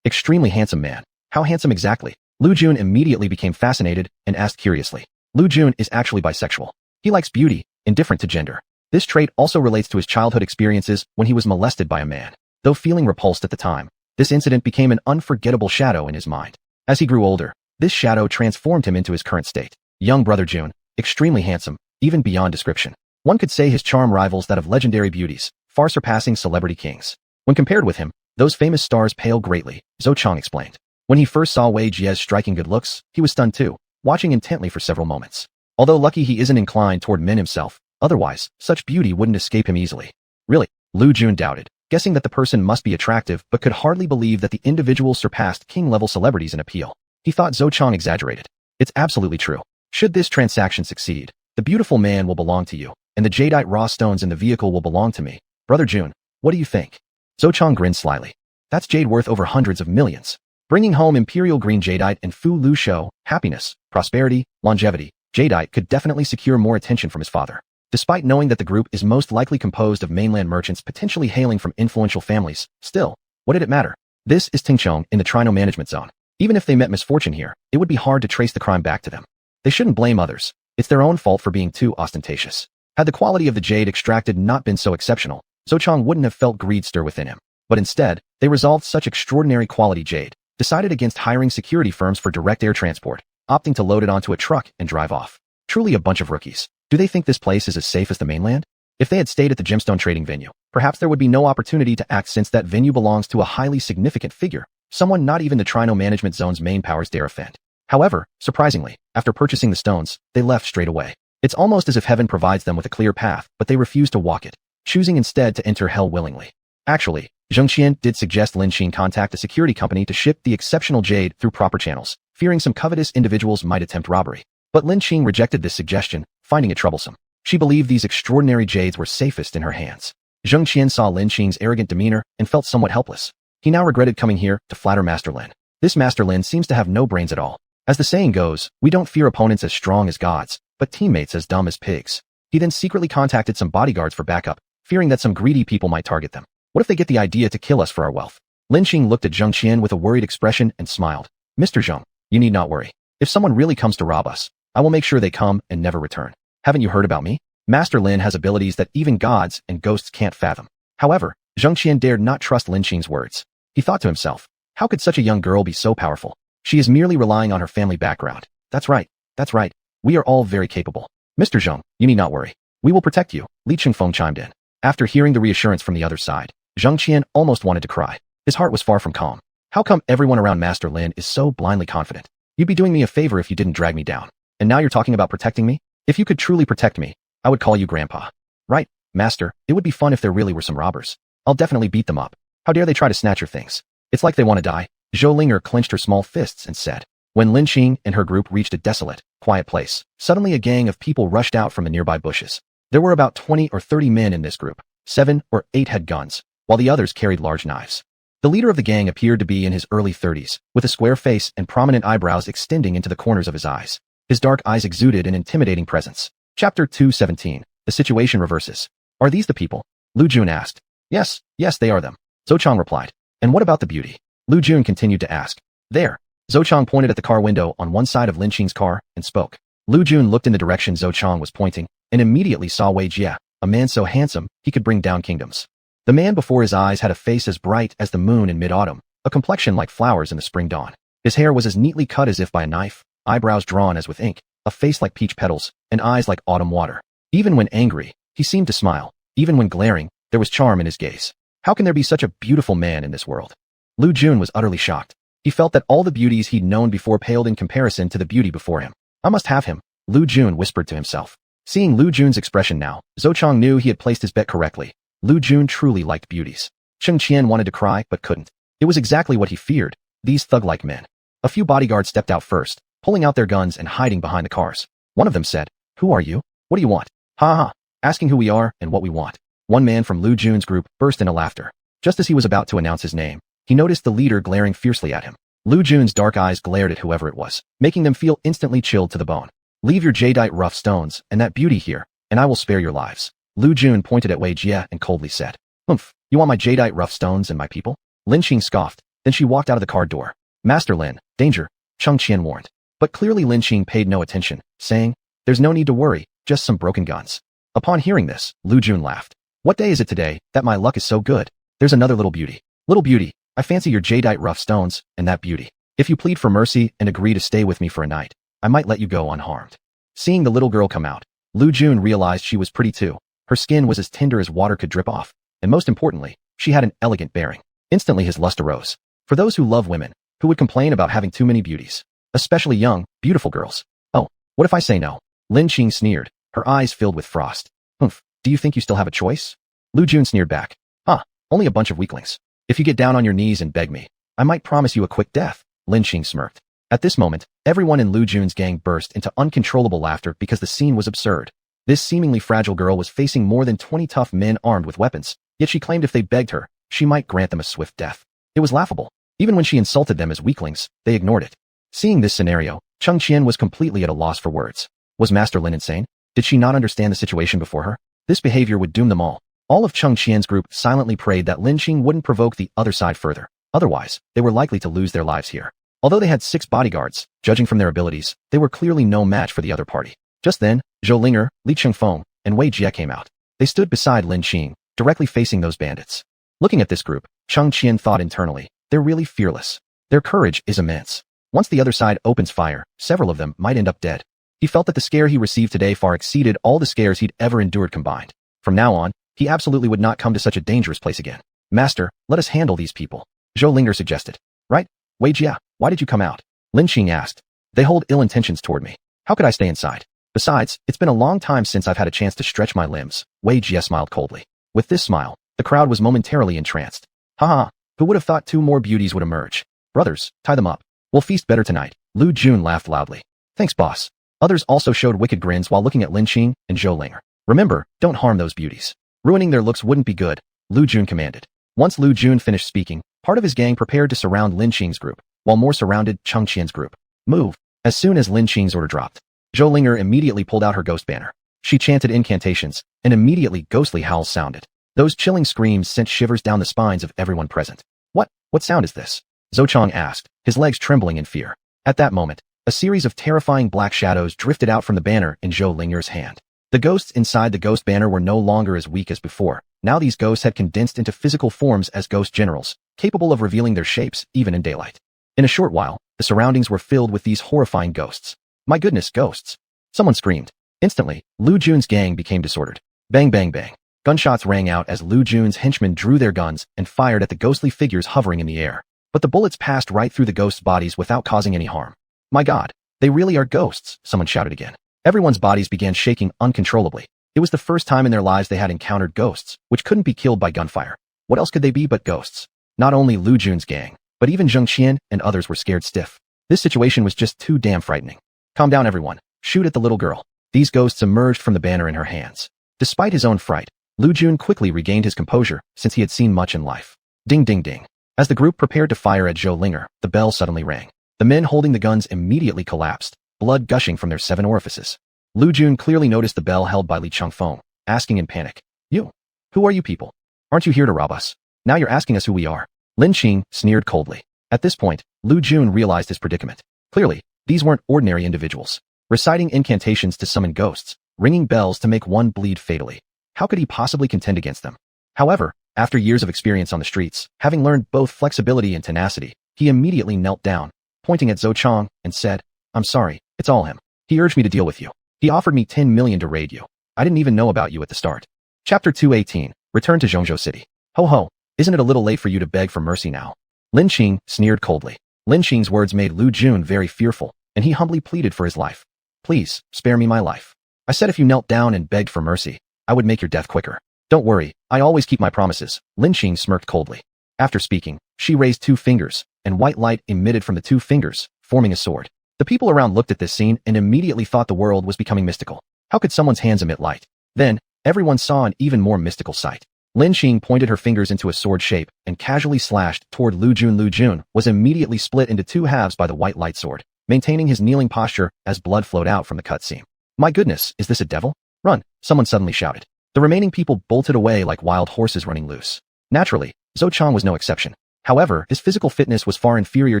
Extremely handsome man. How handsome exactly?" Lu Jun immediately became fascinated and asked curiously. Lu Jun is actually bisexual. He likes beauty, indifferent to gender. This trait also relates to his childhood experiences when he was molested by a man. Though feeling repulsed at the time, this incident became an unforgettable shadow in his mind. As he grew older, this shadow transformed him into his current state. Young brother Jun, extremely handsome, even beyond description. One could say his charm rivals that of legendary beauties, far surpassing celebrity kings. When compared with him, those famous stars pale greatly, Zhou Chang explained. When he first saw Wei Jie's striking good looks, he was stunned too, watching intently for several moments. Although lucky he isn't inclined toward men himself, otherwise, such beauty wouldn't escape him easily. Really? Lu Jun doubted, guessing that the person must be attractive but could hardly believe that the individual surpassed king-level celebrities in appeal. He thought Zhou Chang exaggerated. It's absolutely true. Should this transaction succeed, the beautiful man will belong to you, and the jadeite raw stones in the vehicle will belong to me. Brother Jun, what do you think? Zhou Chang grinned slyly. That's jade worth over hundreds of millions. Bringing home imperial green jadeite and Fu Lu Shou, happiness, prosperity, longevity, jadeite could definitely secure more attention from his father. Despite knowing that the group is most likely composed of mainland merchants potentially hailing from influential families, still, what did it matter? This is Tingchong in the Trino Management Zone. Even if they met misfortune here, it would be hard to trace the crime back to them. They shouldn't blame others. It's their own fault for being too ostentatious. Had the quality of the jade extracted not been so exceptional, Zhou Chang wouldn't have felt greed stir within him. But instead, they resolved such extraordinary quality jade, decided against hiring security firms for direct air transport, opting to load it onto a truck and drive off. Truly a bunch of rookies. Do they think this place is as safe as the mainland? If they had stayed at the gemstone trading venue, perhaps there would be no opportunity to act since that venue belongs to a highly significant figure, someone not even the Trino Management Zone's main powers dare offend. However, surprisingly, after purchasing the stones, they left straight away. It's almost as if heaven provides them with a clear path, but they refuse to walk it, choosing instead to enter hell willingly. Actually, Zheng Qian did suggest Lin Xin contact a security company to ship the exceptional jade through proper channels, fearing some covetous individuals might attempt robbery. But Lin Xin rejected this suggestion, finding it troublesome. She believed these extraordinary jades were safest in her hands. Zheng Qian saw Lin Xin's arrogant demeanor and felt somewhat helpless. He now regretted coming here to flatter Master Lin. This Master Lin seems to have no brains at all. As the saying goes, we don't fear opponents as strong as gods, but teammates as dumb as pigs. He then secretly contacted some bodyguards for backup, fearing that some greedy people might target them. What if they get the idea to kill us for our wealth? Lin Xing looked at Zheng Qian with a worried expression and smiled. Mr. Zheng, you need not worry. If someone really comes to rob us, I will make sure they come and never return. Haven't you heard about me? Master Lin has abilities that even gods and ghosts can't fathom. However, Zheng Qian dared not trust Lin Xing's words. He thought to himself, how could such a young girl be so powerful? She is merely relying on her family background. That's right. That's right. We are all very capable. Mr. Zheng, you need not worry. We will protect you, Li Chengfeng chimed in. After hearing the reassurance from the other side, Zheng Qian almost wanted to cry. His heart was far from calm. How come everyone around Master Lin is so blindly confident? You'd be doing me a favor if you didn't drag me down. And now you're talking about protecting me? If you could truly protect me, I would call you Grandpa. Right, Master, it would be fun if there really were some robbers. I'll definitely beat them up. How dare they try to snatch your things? It's like they want to die. Zhou Linger clenched her small fists and said. When Lin Xing and her group reached a desolate, quiet place, suddenly a gang of people rushed out from the nearby bushes. There were about 20 or 30 men in this group. 7 or 8 had guns, while the others carried large knives. The leader of the gang appeared to be in his early 30s, with a square face and prominent eyebrows extending into the corners of his eyes. His dark eyes exuded an intimidating presence. Chapter 217. The situation reverses. Are these the people? Lu Jun asked. Yes, they are them. Zhou Chang replied. And what about the beauty? Lu Jun continued to ask. There. Zhou Chang pointed at the car window on one side of Lin Xing's car and spoke. Lu Jun looked in the direction Zhou Chang was pointing and immediately saw Wei Jie, a man so handsome he could bring down kingdoms. The man before his eyes had a face as bright as the moon in mid-autumn, a complexion like flowers in the spring dawn. His hair was as neatly cut as if by a knife, eyebrows drawn as with ink, a face like peach petals, and eyes like autumn water. Even when angry, he seemed to smile. Even when glaring, there was charm in his gaze. How can there be such a beautiful man in this world? Lu Jun was utterly shocked. He felt that all the beauties he'd known before paled in comparison to the beauty before him. I must have him, Lu Jun whispered to himself. Seeing Lu Jun's expression now, Zhou Chang knew he had placed his bet correctly. Lu Jun truly liked beauties. Cheng Qian wanted to cry but couldn't. It was exactly what he feared, these thug-like men. A few bodyguards stepped out first, pulling out their guns and hiding behind the cars. One of them said, Who are you? What do you want? Ha ha, asking who we are and what we want. One man from Lu Jun's group burst into laughter. Just as he was about to announce his name, he noticed the leader glaring fiercely at him. Lu Jun's dark eyes glared at whoever it was, making them feel instantly chilled to the bone. Leave your jadeite rough stones and that beauty here, and I will spare your lives. Lu Jun pointed at Wei Jie and coldly said, Humph, you want my jadeite rough stones and my people? Lin Xing scoffed, then she walked out of the car door. Master Lin, danger, Cheng Qian warned. But clearly Lin Xing paid no attention, saying, There's no need to worry, just some broken guns. Upon hearing this, Lu Jun laughed. What day is it today, that my luck is so good? There's another little beauty. Little beauty, I fancy your jadeite rough stones, and that beauty. If you plead for mercy and agree to stay with me for a night, I might let you go unharmed. Seeing the little girl come out, Lu Jun realized she was pretty too. Her skin was as tender as water could drip off, and most importantly, she had an elegant bearing. Instantly his lust arose. For those who love women, who would complain about having too many beauties, especially young, beautiful girls. Oh, what if I say no? Lin Qing sneered, her eyes filled with frost. Humph, do you think you still have a choice? Lu Jun sneered back. Huh, only a bunch of weaklings. If you get down on your knees and beg me, I might promise you a quick death. Lin Qing smirked. At this moment, everyone in Lu Jun's gang burst into uncontrollable laughter because the scene was absurd. This seemingly fragile girl was facing more than 20 tough men armed with weapons, yet she claimed if they begged her, she might grant them a swift death. It was laughable. Even when she insulted them as weaklings, they ignored it. Seeing this scenario, Cheng Qian was completely at a loss for words. Was Master Lin insane? Did she not understand the situation before her? This behavior would doom them all. All of Cheng Qian's group silently prayed that Lin Qing wouldn't provoke the other side further. Otherwise, they were likely to lose their lives here. Although they had 6 bodyguards, judging from their abilities, they were clearly no match for the other party. Just then, Zhou Linger, Li Chengfeng, and Wei Jie came out. They stood beside Lin Qing, directly facing those bandits. Looking at this group, Cheng Qian thought internally, they're really fearless. Their courage is immense. Once the other side opens fire, several of them might end up dead. He felt that the scare he received today far exceeded all the scares he'd ever endured combined. From now on, he absolutely would not come to such a dangerous place again. Master, let us handle these people, Zhou Linger suggested. Right? Wei Jie, why did you come out? Lin Qing asked. They hold ill intentions toward me. How could I stay inside? Besides, it's been a long time since I've had a chance to stretch my limbs. Wei Jie smiled coldly. With this smile, the crowd was momentarily entranced. Haha, who would have thought 2 more beauties would emerge? Brothers, tie them up. We'll feast better tonight. Lu Jun laughed loudly. Thanks, boss. Others also showed wicked grins while looking at Lin Qing and Zhou Linger. Remember, don't harm those beauties. Ruining their looks wouldn't be good, Lu Jun commanded. Once Lu Jun finished speaking, part of his gang prepared to surround Lin Qing's group, while more surrounded Cheng Qian's group. Move. As soon as Lin Qing's order dropped, Zhou Linger immediately pulled out her ghost banner. She chanted incantations, and immediately ghostly howls sounded. Those chilling screams sent shivers down the spines of everyone present. What sound is this? Zhou Chong asked, his legs trembling in fear. At that moment, a series of terrifying black shadows drifted out from the banner in Zhou Linger's hand. The ghosts inside the ghost banner were no longer as weak as before. Now these ghosts had condensed into physical forms as ghost generals, capable of revealing their shapes even in daylight. In a short while, the surroundings were filled with these horrifying ghosts. My goodness, ghosts! Someone screamed. Instantly, Lu Jun's gang became disordered. Bang bang bang. Gunshots rang out as Lu Jun's henchmen drew their guns and fired at the ghostly figures hovering in the air. But the bullets passed right through the ghosts' bodies without causing any harm. My God, they really are ghosts, someone shouted again. Everyone's bodies began shaking uncontrollably. It was the first time in their lives they had encountered ghosts, which couldn't be killed by gunfire. What else could they be but ghosts? Not only Lu Jun's gang, but even Zheng Qian and others were scared stiff. This situation was just too damn frightening. Calm down, everyone. Shoot at the little girl. These ghosts emerged from the banner in her hands. Despite his own fright, Lu Jun quickly regained his composure since he had seen much in life. Ding ding ding. As the group prepared to fire at Zhou Linger, the bell suddenly rang. The men holding the guns immediately collapsed, blood gushing from their 7 orifices. Lu Jun clearly noticed the bell held by Li Chengfeng, asking in panic, "You? Who are you people? Aren't you here to rob us? Now you're asking us who we are." Lin Qing sneered coldly. At this point, Lu Jun realized his predicament. Clearly, these weren't ordinary individuals. Reciting incantations to summon ghosts, ringing bells to make one bleed fatally. How could he possibly contend against them? However, after years of experience on the streets, having learned both flexibility and tenacity, he immediately knelt down, pointing at Zhou Chong, and said, "I'm sorry, it's all him. He urged me to deal with you. He offered me 10 million to raid you. I didn't even know about you at the start." Chapter 218, Return to Zhongzhou City. Ho ho, isn't it a little late for you to beg for mercy now? Lin Qing sneered coldly. Lin Qing's words made Lu Jun very fearful, and he humbly pleaded for his life. "Please, spare me my life. I said if you knelt down and begged for mercy, I would make your death quicker. Don't worry, I always keep my promises." Lin Qing smirked coldly. After speaking, she raised 2 fingers, and white light emitted from the 2 fingers, forming a sword. The people around looked at this scene and immediately thought the world was becoming mystical. How could someone's hands emit light? Then, everyone saw an even more mystical sight. Lin Qing pointed her fingers into a sword shape and casually slashed toward Lu Jun. Lu Jun was immediately split into 2 halves by the white light sword, maintaining his kneeling posture as blood flowed out from the cut seam. My goodness, is this a devil? Run, someone suddenly shouted. The remaining people bolted away like wild horses running loose. Naturally, Zhou Chong was no exception. However, his physical fitness was far inferior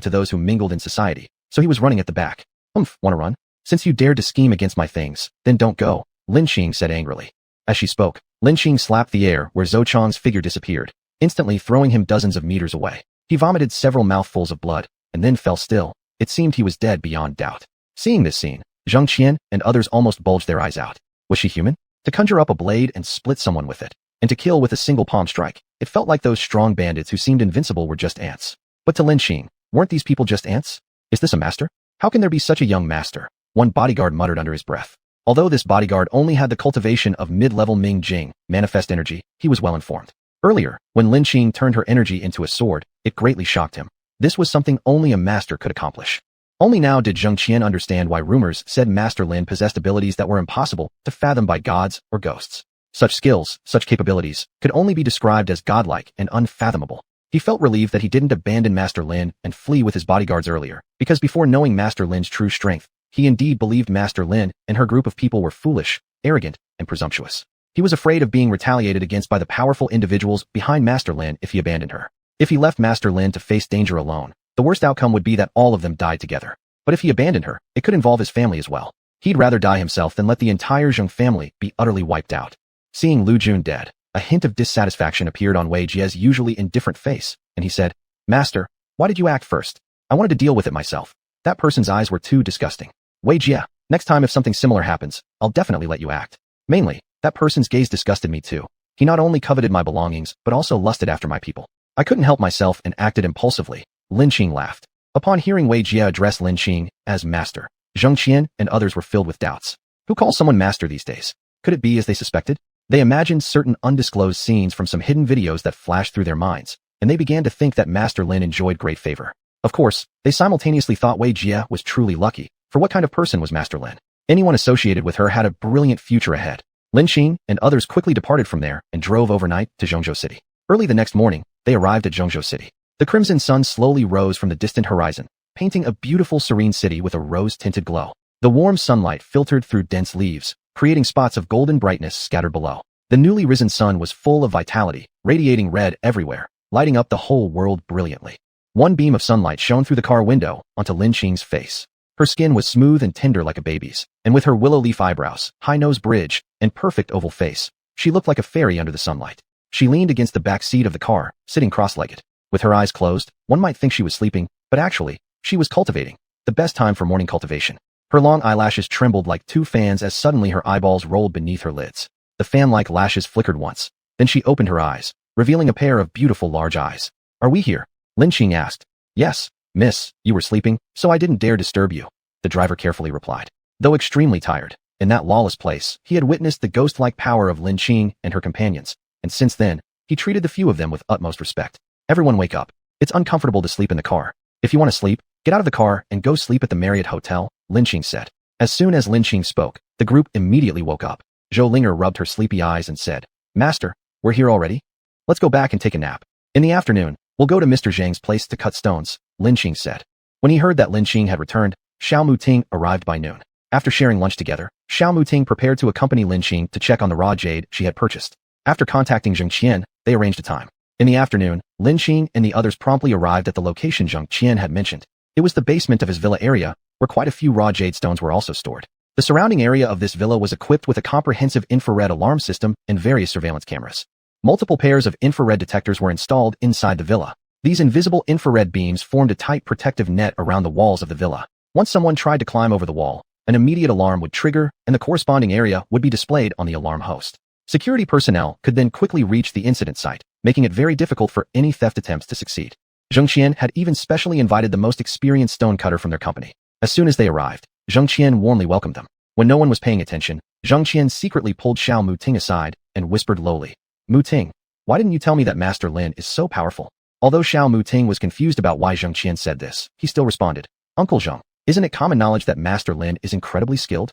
to those who mingled in society, so he was running at the back. Wanna run? Since you dared to scheme against my things, then don't go, Lin Qing said angrily. As she spoke, Lin Qing slapped the air where Zhou Chong's figure disappeared, instantly throwing him dozens of meters away. He vomited several mouthfuls of blood, and then fell still. It seemed he was dead beyond doubt. Seeing this scene, Zheng Qian and others almost bulged their eyes out. Was she human? To conjure up a blade and split someone with it, and to kill with a single palm strike, it felt like those strong bandits who seemed invincible were just ants. But to Lin Qing, weren't these people just ants? Is this a master? How can there be such a young master? One bodyguard muttered under his breath. Although this bodyguard only had the cultivation of mid-level Ming Jing, manifest energy, he was well informed. Earlier, when Lin Qing turned her energy into a sword, it greatly shocked him. This was something only a master could accomplish. Only now did Zheng Qian understand why rumors said Master Lin possessed abilities that were impossible to fathom by gods or ghosts. Such skills, such capabilities, could only be described as godlike and unfathomable. He felt relieved that he didn't abandon Master Lin and flee with his bodyguards earlier, because before knowing Master Lin's true strength, he indeed believed Master Lin and her group of people were foolish, arrogant, and presumptuous. He was afraid of being retaliated against by the powerful individuals behind Master Lin if he abandoned her. If he left Master Lin to face danger alone, the worst outcome would be that all of them died together. But if he abandoned her, it could involve his family as well. He'd rather die himself than let the entire Jiang family be utterly wiped out. Seeing Lu Jun dead, a hint of dissatisfaction appeared on Wei Jie's usually indifferent face, and he said, "Master, why did you act first? I wanted to deal with it myself. That person's eyes were too disgusting. Wei Jie, next time if something similar happens, I'll definitely let you act. Mainly, that person's gaze disgusted me too. He not only coveted my belongings, but also lusted after my people. I couldn't help myself and acted impulsively." Lin Qing laughed. Upon hearing Wei Jie address Lin Qing as master, Zheng Qian and others were filled with doubts. Who calls someone master these days? Could it be as they suspected? They imagined certain undisclosed scenes from some hidden videos that flashed through their minds, and they began to think that Master Lin enjoyed great favor. Of course, they simultaneously thought Wei Jie was truly lucky, for what kind of person was Master Lin? Anyone associated with her had a brilliant future ahead. Lin Qing and others quickly departed from there and drove overnight to Zhongzhou City. Early the next morning, they arrived at Zhongzhou City. The crimson sun slowly rose from the distant horizon, painting a beautiful serene city with a rose-tinted glow. The warm sunlight filtered through dense leaves, creating spots of golden brightness scattered below. The newly risen sun was full of vitality, radiating red everywhere, lighting up the whole world brilliantly. One beam of sunlight shone through the car window onto Lin Qing's face. Her skin was smooth and tender like a baby's, and with her willow leaf eyebrows, high nose bridge, and perfect oval face, she looked like a fairy under the sunlight. She leaned against the back seat of the car, sitting cross-legged. With her eyes closed, one might think she was sleeping, but actually, she was cultivating. The best time for morning cultivation. Her long eyelashes trembled like two fans as suddenly her eyeballs rolled beneath her lids. The fan-like lashes flickered once. Then she opened her eyes, revealing a pair of beautiful large eyes. "Are we here?" Lin Qing asked. "Yes, miss, you were sleeping, so I didn't dare disturb you," the driver carefully replied. Though extremely tired, in that lawless place, he had witnessed the ghost-like power of Lin Qing and her companions, and since then, he treated the few of them with utmost respect. "Everyone wake up. It's uncomfortable to sleep in the car. If you want to sleep, get out of the car and go sleep at the Marriott Hotel," Lin Qing said. As soon as Lin Qing spoke, the group immediately woke up. Zhou Linger rubbed her sleepy eyes and said, "Master, we're here already? Let's go back and take a nap. In the afternoon, we'll go to Mr. Zhang's place to cut stones," Lin Qing said. When he heard that Lin Qing had returned, Xiao Muting arrived by noon. After sharing lunch together, Xiao Muting prepared to accompany Lin Qing to check on the raw jade she had purchased. After contacting Zheng Qian, they arranged a time. In the afternoon, Lin Qing and the others promptly arrived at the location Zheng Qian had mentioned. It was the basement of his villa area, where quite a few raw jade stones were also stored. The surrounding area of this villa was equipped with a comprehensive infrared alarm system and various surveillance cameras. Multiple pairs of infrared detectors were installed inside the villa. These invisible infrared beams formed a tight protective net around the walls of the villa. Once someone tried to climb over the wall, an immediate alarm would trigger and the corresponding area would be displayed on the alarm host. Security personnel could then quickly reach the incident site, making it very difficult for any theft attempts to succeed. Zheng Qian had even specially invited the most experienced stonecutter from their company. As soon as they arrived, Zheng Qian warmly welcomed them. When no one was paying attention, Zheng Qian secretly pulled Xiao Muting aside and whispered lowly, "Muting, why didn't you tell me that Master Lin is so powerful?" Although Xiao Muting was confused about why Zheng Qian said this, he still responded, "Uncle Zheng, isn't it common knowledge that Master Lin is incredibly skilled?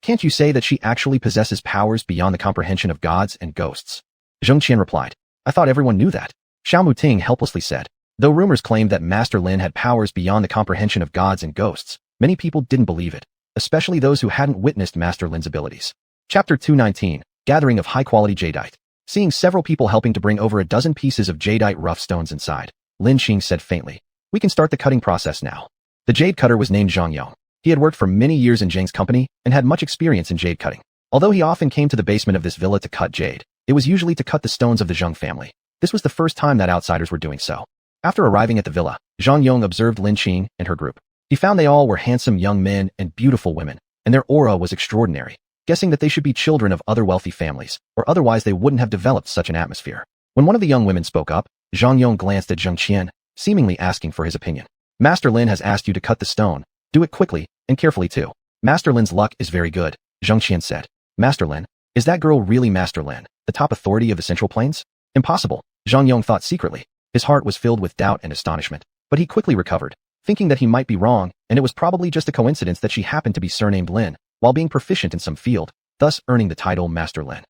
Can't you say that she actually possesses powers beyond the comprehension of gods and ghosts?" Zheng Qian replied, "I thought everyone knew that." Xiao Muting helplessly said, "Though rumors claimed that Master Lin had powers beyond the comprehension of gods and ghosts, many people didn't believe it, especially those who hadn't witnessed Master Lin's abilities." Chapter 219, Gathering of High-Quality Jadeite. Seeing several people helping to bring over a dozen pieces of jadeite rough stones inside, Lin Qing said faintly, "We can start the cutting process now." The jade cutter was named Zhang Yong. He had worked for many years in Zhang's company and had much experience in jade cutting. Although he often came to the basement of this villa to cut jade, it was usually to cut the stones of the Jiang family. This was the first time that outsiders were doing so. After arriving at the villa, Zhang Yong observed Lin Qing and her group. He found they all were handsome young men and beautiful women, and their aura was extraordinary, guessing that they should be children of other wealthy families, or otherwise they wouldn't have developed such an atmosphere. When one of the young women spoke up, Zhang Yong glanced at Zheng Qian, seemingly asking for his opinion. "Master Lin has asked you to cut the stone. Do it quickly, and carefully too. Master Lin's luck is very good. Zheng Qian said. Master Lin? Is that girl really Master Lin, the top authority of the Central Plains? Impossible, Zhang Yong thought secretly. His heart was filled with doubt and astonishment, but he quickly recovered, thinking that he might be wrong, and it was probably just a coincidence that she happened to be surnamed Lin, while being proficient in some field, thus earning the title Master Lin.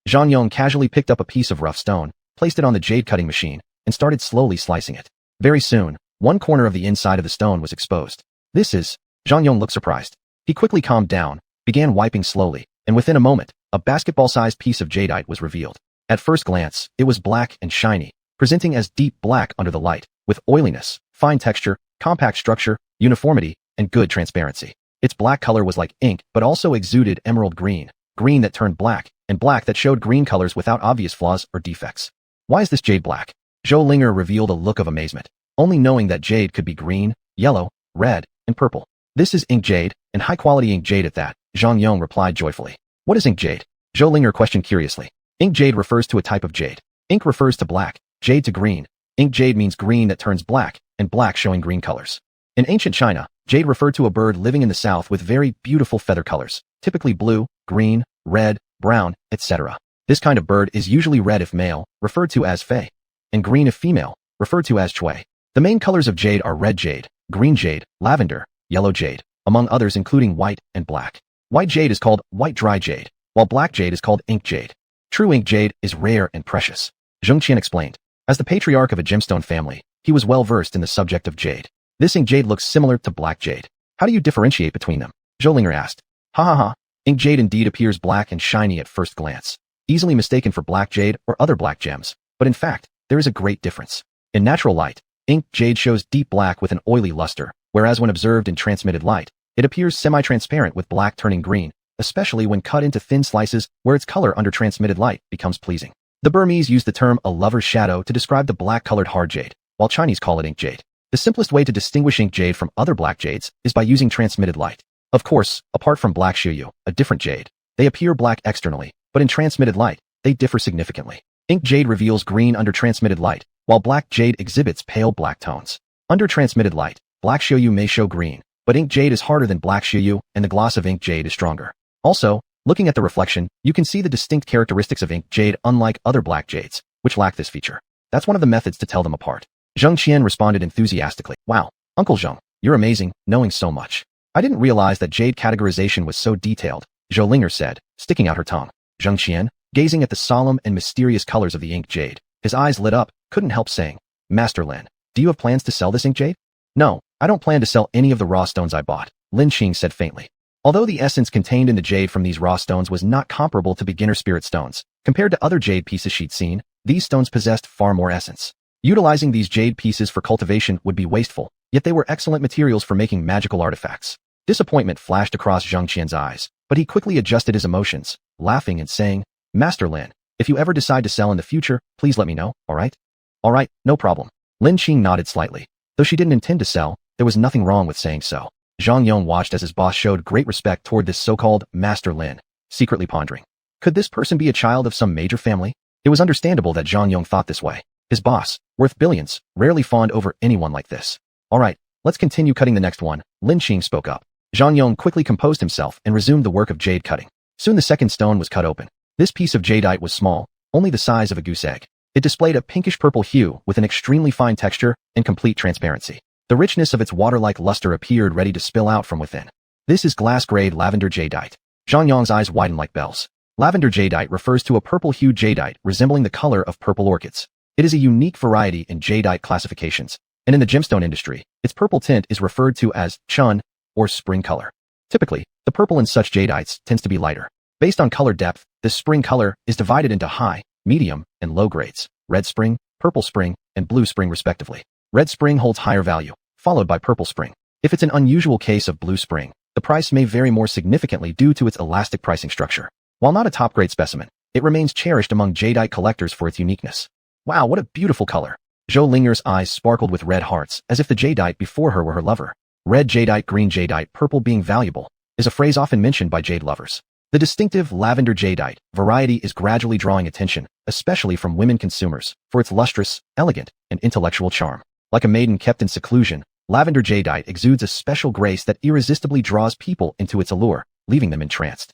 Zhang Yong casually picked up a piece of rough stone, placed it on the jade cutting machine, and started slowly slicing it. Very soon, one corner of the inside of the stone was exposed. This is... Zhang Yong looked surprised. He quickly calmed down, began wiping slowly, and within a moment, a basketball-sized piece of jadeite was revealed. At first glance, it was black and shiny, presenting as deep black under the light, with oiliness, fine texture, compact structure, uniformity, and good transparency. Its black color was like ink but also exuded emerald green, green that turned black, and black that showed green colors without obvious flaws or defects. Why is this jade black? Zhou Linger revealed a look of amazement, only knowing that jade could be green, yellow, red, and purple. This is ink jade, and high-quality ink jade at that, Zhang Yong replied joyfully. What is ink jade? Zhou Linger questioned curiously. Ink jade refers to a type of jade. Ink refers to black, jade to green. Ink jade means green that turns black, and black showing green colors. In ancient China, jade referred to a bird living in the south with very beautiful feather colors, typically blue, green, red, brown, etc. This kind of bird is usually red if male, referred to as fei, and green if female, referred to as chui. The main colors of jade are red jade, green jade, lavender, yellow jade, among others including white and black. White jade is called white dry jade, while black jade is called ink jade. True ink jade is rare and precious, Zheng Qian explained. As the patriarch of a gemstone family, he was well versed in the subject of jade. This ink jade looks similar to black jade. How do you differentiate between them? Zhou Linger asked. Ha ha ha. Ink jade indeed appears black and shiny at first glance, easily mistaken for black jade or other black gems, but in fact, there is a great difference. In natural light, ink jade shows deep black with an oily luster, whereas when observed in transmitted light, it appears semi-transparent with black turning green, especially when cut into thin slices where its color under transmitted light becomes pleasing. The Burmese use the term a lover's shadow to describe the black-colored hard jade, while Chinese call it ink jade. The simplest way to distinguish ink jade from other black jades is by using transmitted light. Of course, apart from black shiyu, a different jade, they appear black externally, but in transmitted light, they differ significantly. Ink jade reveals green under transmitted light, while black jade exhibits pale black tones. Under transmitted light, black shiyu may show green, but ink jade is harder than black shiyu, and the gloss of ink jade is stronger. Also, looking at the reflection, you can see the distinct characteristics of ink jade unlike other black jades, which lack this feature. That's one of the methods to tell them apart. Zheng Qian responded enthusiastically. Wow, Uncle Zheng, you're amazing, knowing so much. I didn't realize that jade categorization was so detailed, Zhou Linger said, sticking out her tongue. Zheng Qian, gazing at the solemn and mysterious colors of the ink jade, his eyes lit up, couldn't help saying, Master Lin, do you have plans to sell this ink jade? No, I don't plan to sell any of the raw stones I bought, Lin Qing said faintly. Although the essence contained in the jade from these raw stones was not comparable to beginner spirit stones, compared to other jade pieces she'd seen, these stones possessed far more essence. Utilizing these jade pieces for cultivation would be wasteful, yet they were excellent materials for making magical artifacts. Disappointment flashed across Zheng Qian's eyes, but he quickly adjusted his emotions, laughing and saying, Master Lin, if you ever decide to sell in the future, please let me know, alright? Alright, no problem. Lin Qing nodded slightly. Though she didn't intend to sell, there was nothing wrong with saying so. Zhang Yong watched as his boss showed great respect toward this so-called Master Lin, secretly pondering. Could this person be a child of some major family? It was understandable that Zhang Yong thought this way. His boss, worth billions, rarely fawned over anyone like this. Alright, let's continue cutting the next one, Lin Qing spoke up. Zhang Yong quickly composed himself and resumed the work of jade cutting. Soon the second stone was cut open. This piece of jadeite was small, only the size of a goose egg. It displayed a pinkish-purple hue with an extremely fine texture and complete transparency. The richness of its water-like luster appeared ready to spill out from within. This is glass-grade lavender jadeite. Zhang Yong's eyes widened like bells. Lavender jadeite refers to a purple-hued jadeite resembling the color of purple orchids. It is a unique variety in jadeite classifications, and in the gemstone industry, its purple tint is referred to as chun, or spring color. Typically, the purple in such jadeites tends to be lighter. Based on color depth, this spring color is divided into high, medium, and low grades, red spring, purple spring, and blue spring respectively. Red spring holds higher value, followed by purple spring. If it's an unusual case of blue spring, the price may vary more significantly due to its elastic pricing structure. While not a top-grade specimen, it remains cherished among jadeite collectors for its uniqueness. Wow, what a beautiful color! Zhou Linger's eyes sparkled with red hearts, as if the jadeite before her were her lover. Red jadeite, green jadeite, purple being valuable, is a phrase often mentioned by jade lovers. The distinctive lavender jadeite variety is gradually drawing attention, especially from women consumers, for its lustrous, elegant, and intellectual charm. Like a maiden kept in seclusion, lavender jadeite exudes a special grace that irresistibly draws people into its allure, leaving them entranced.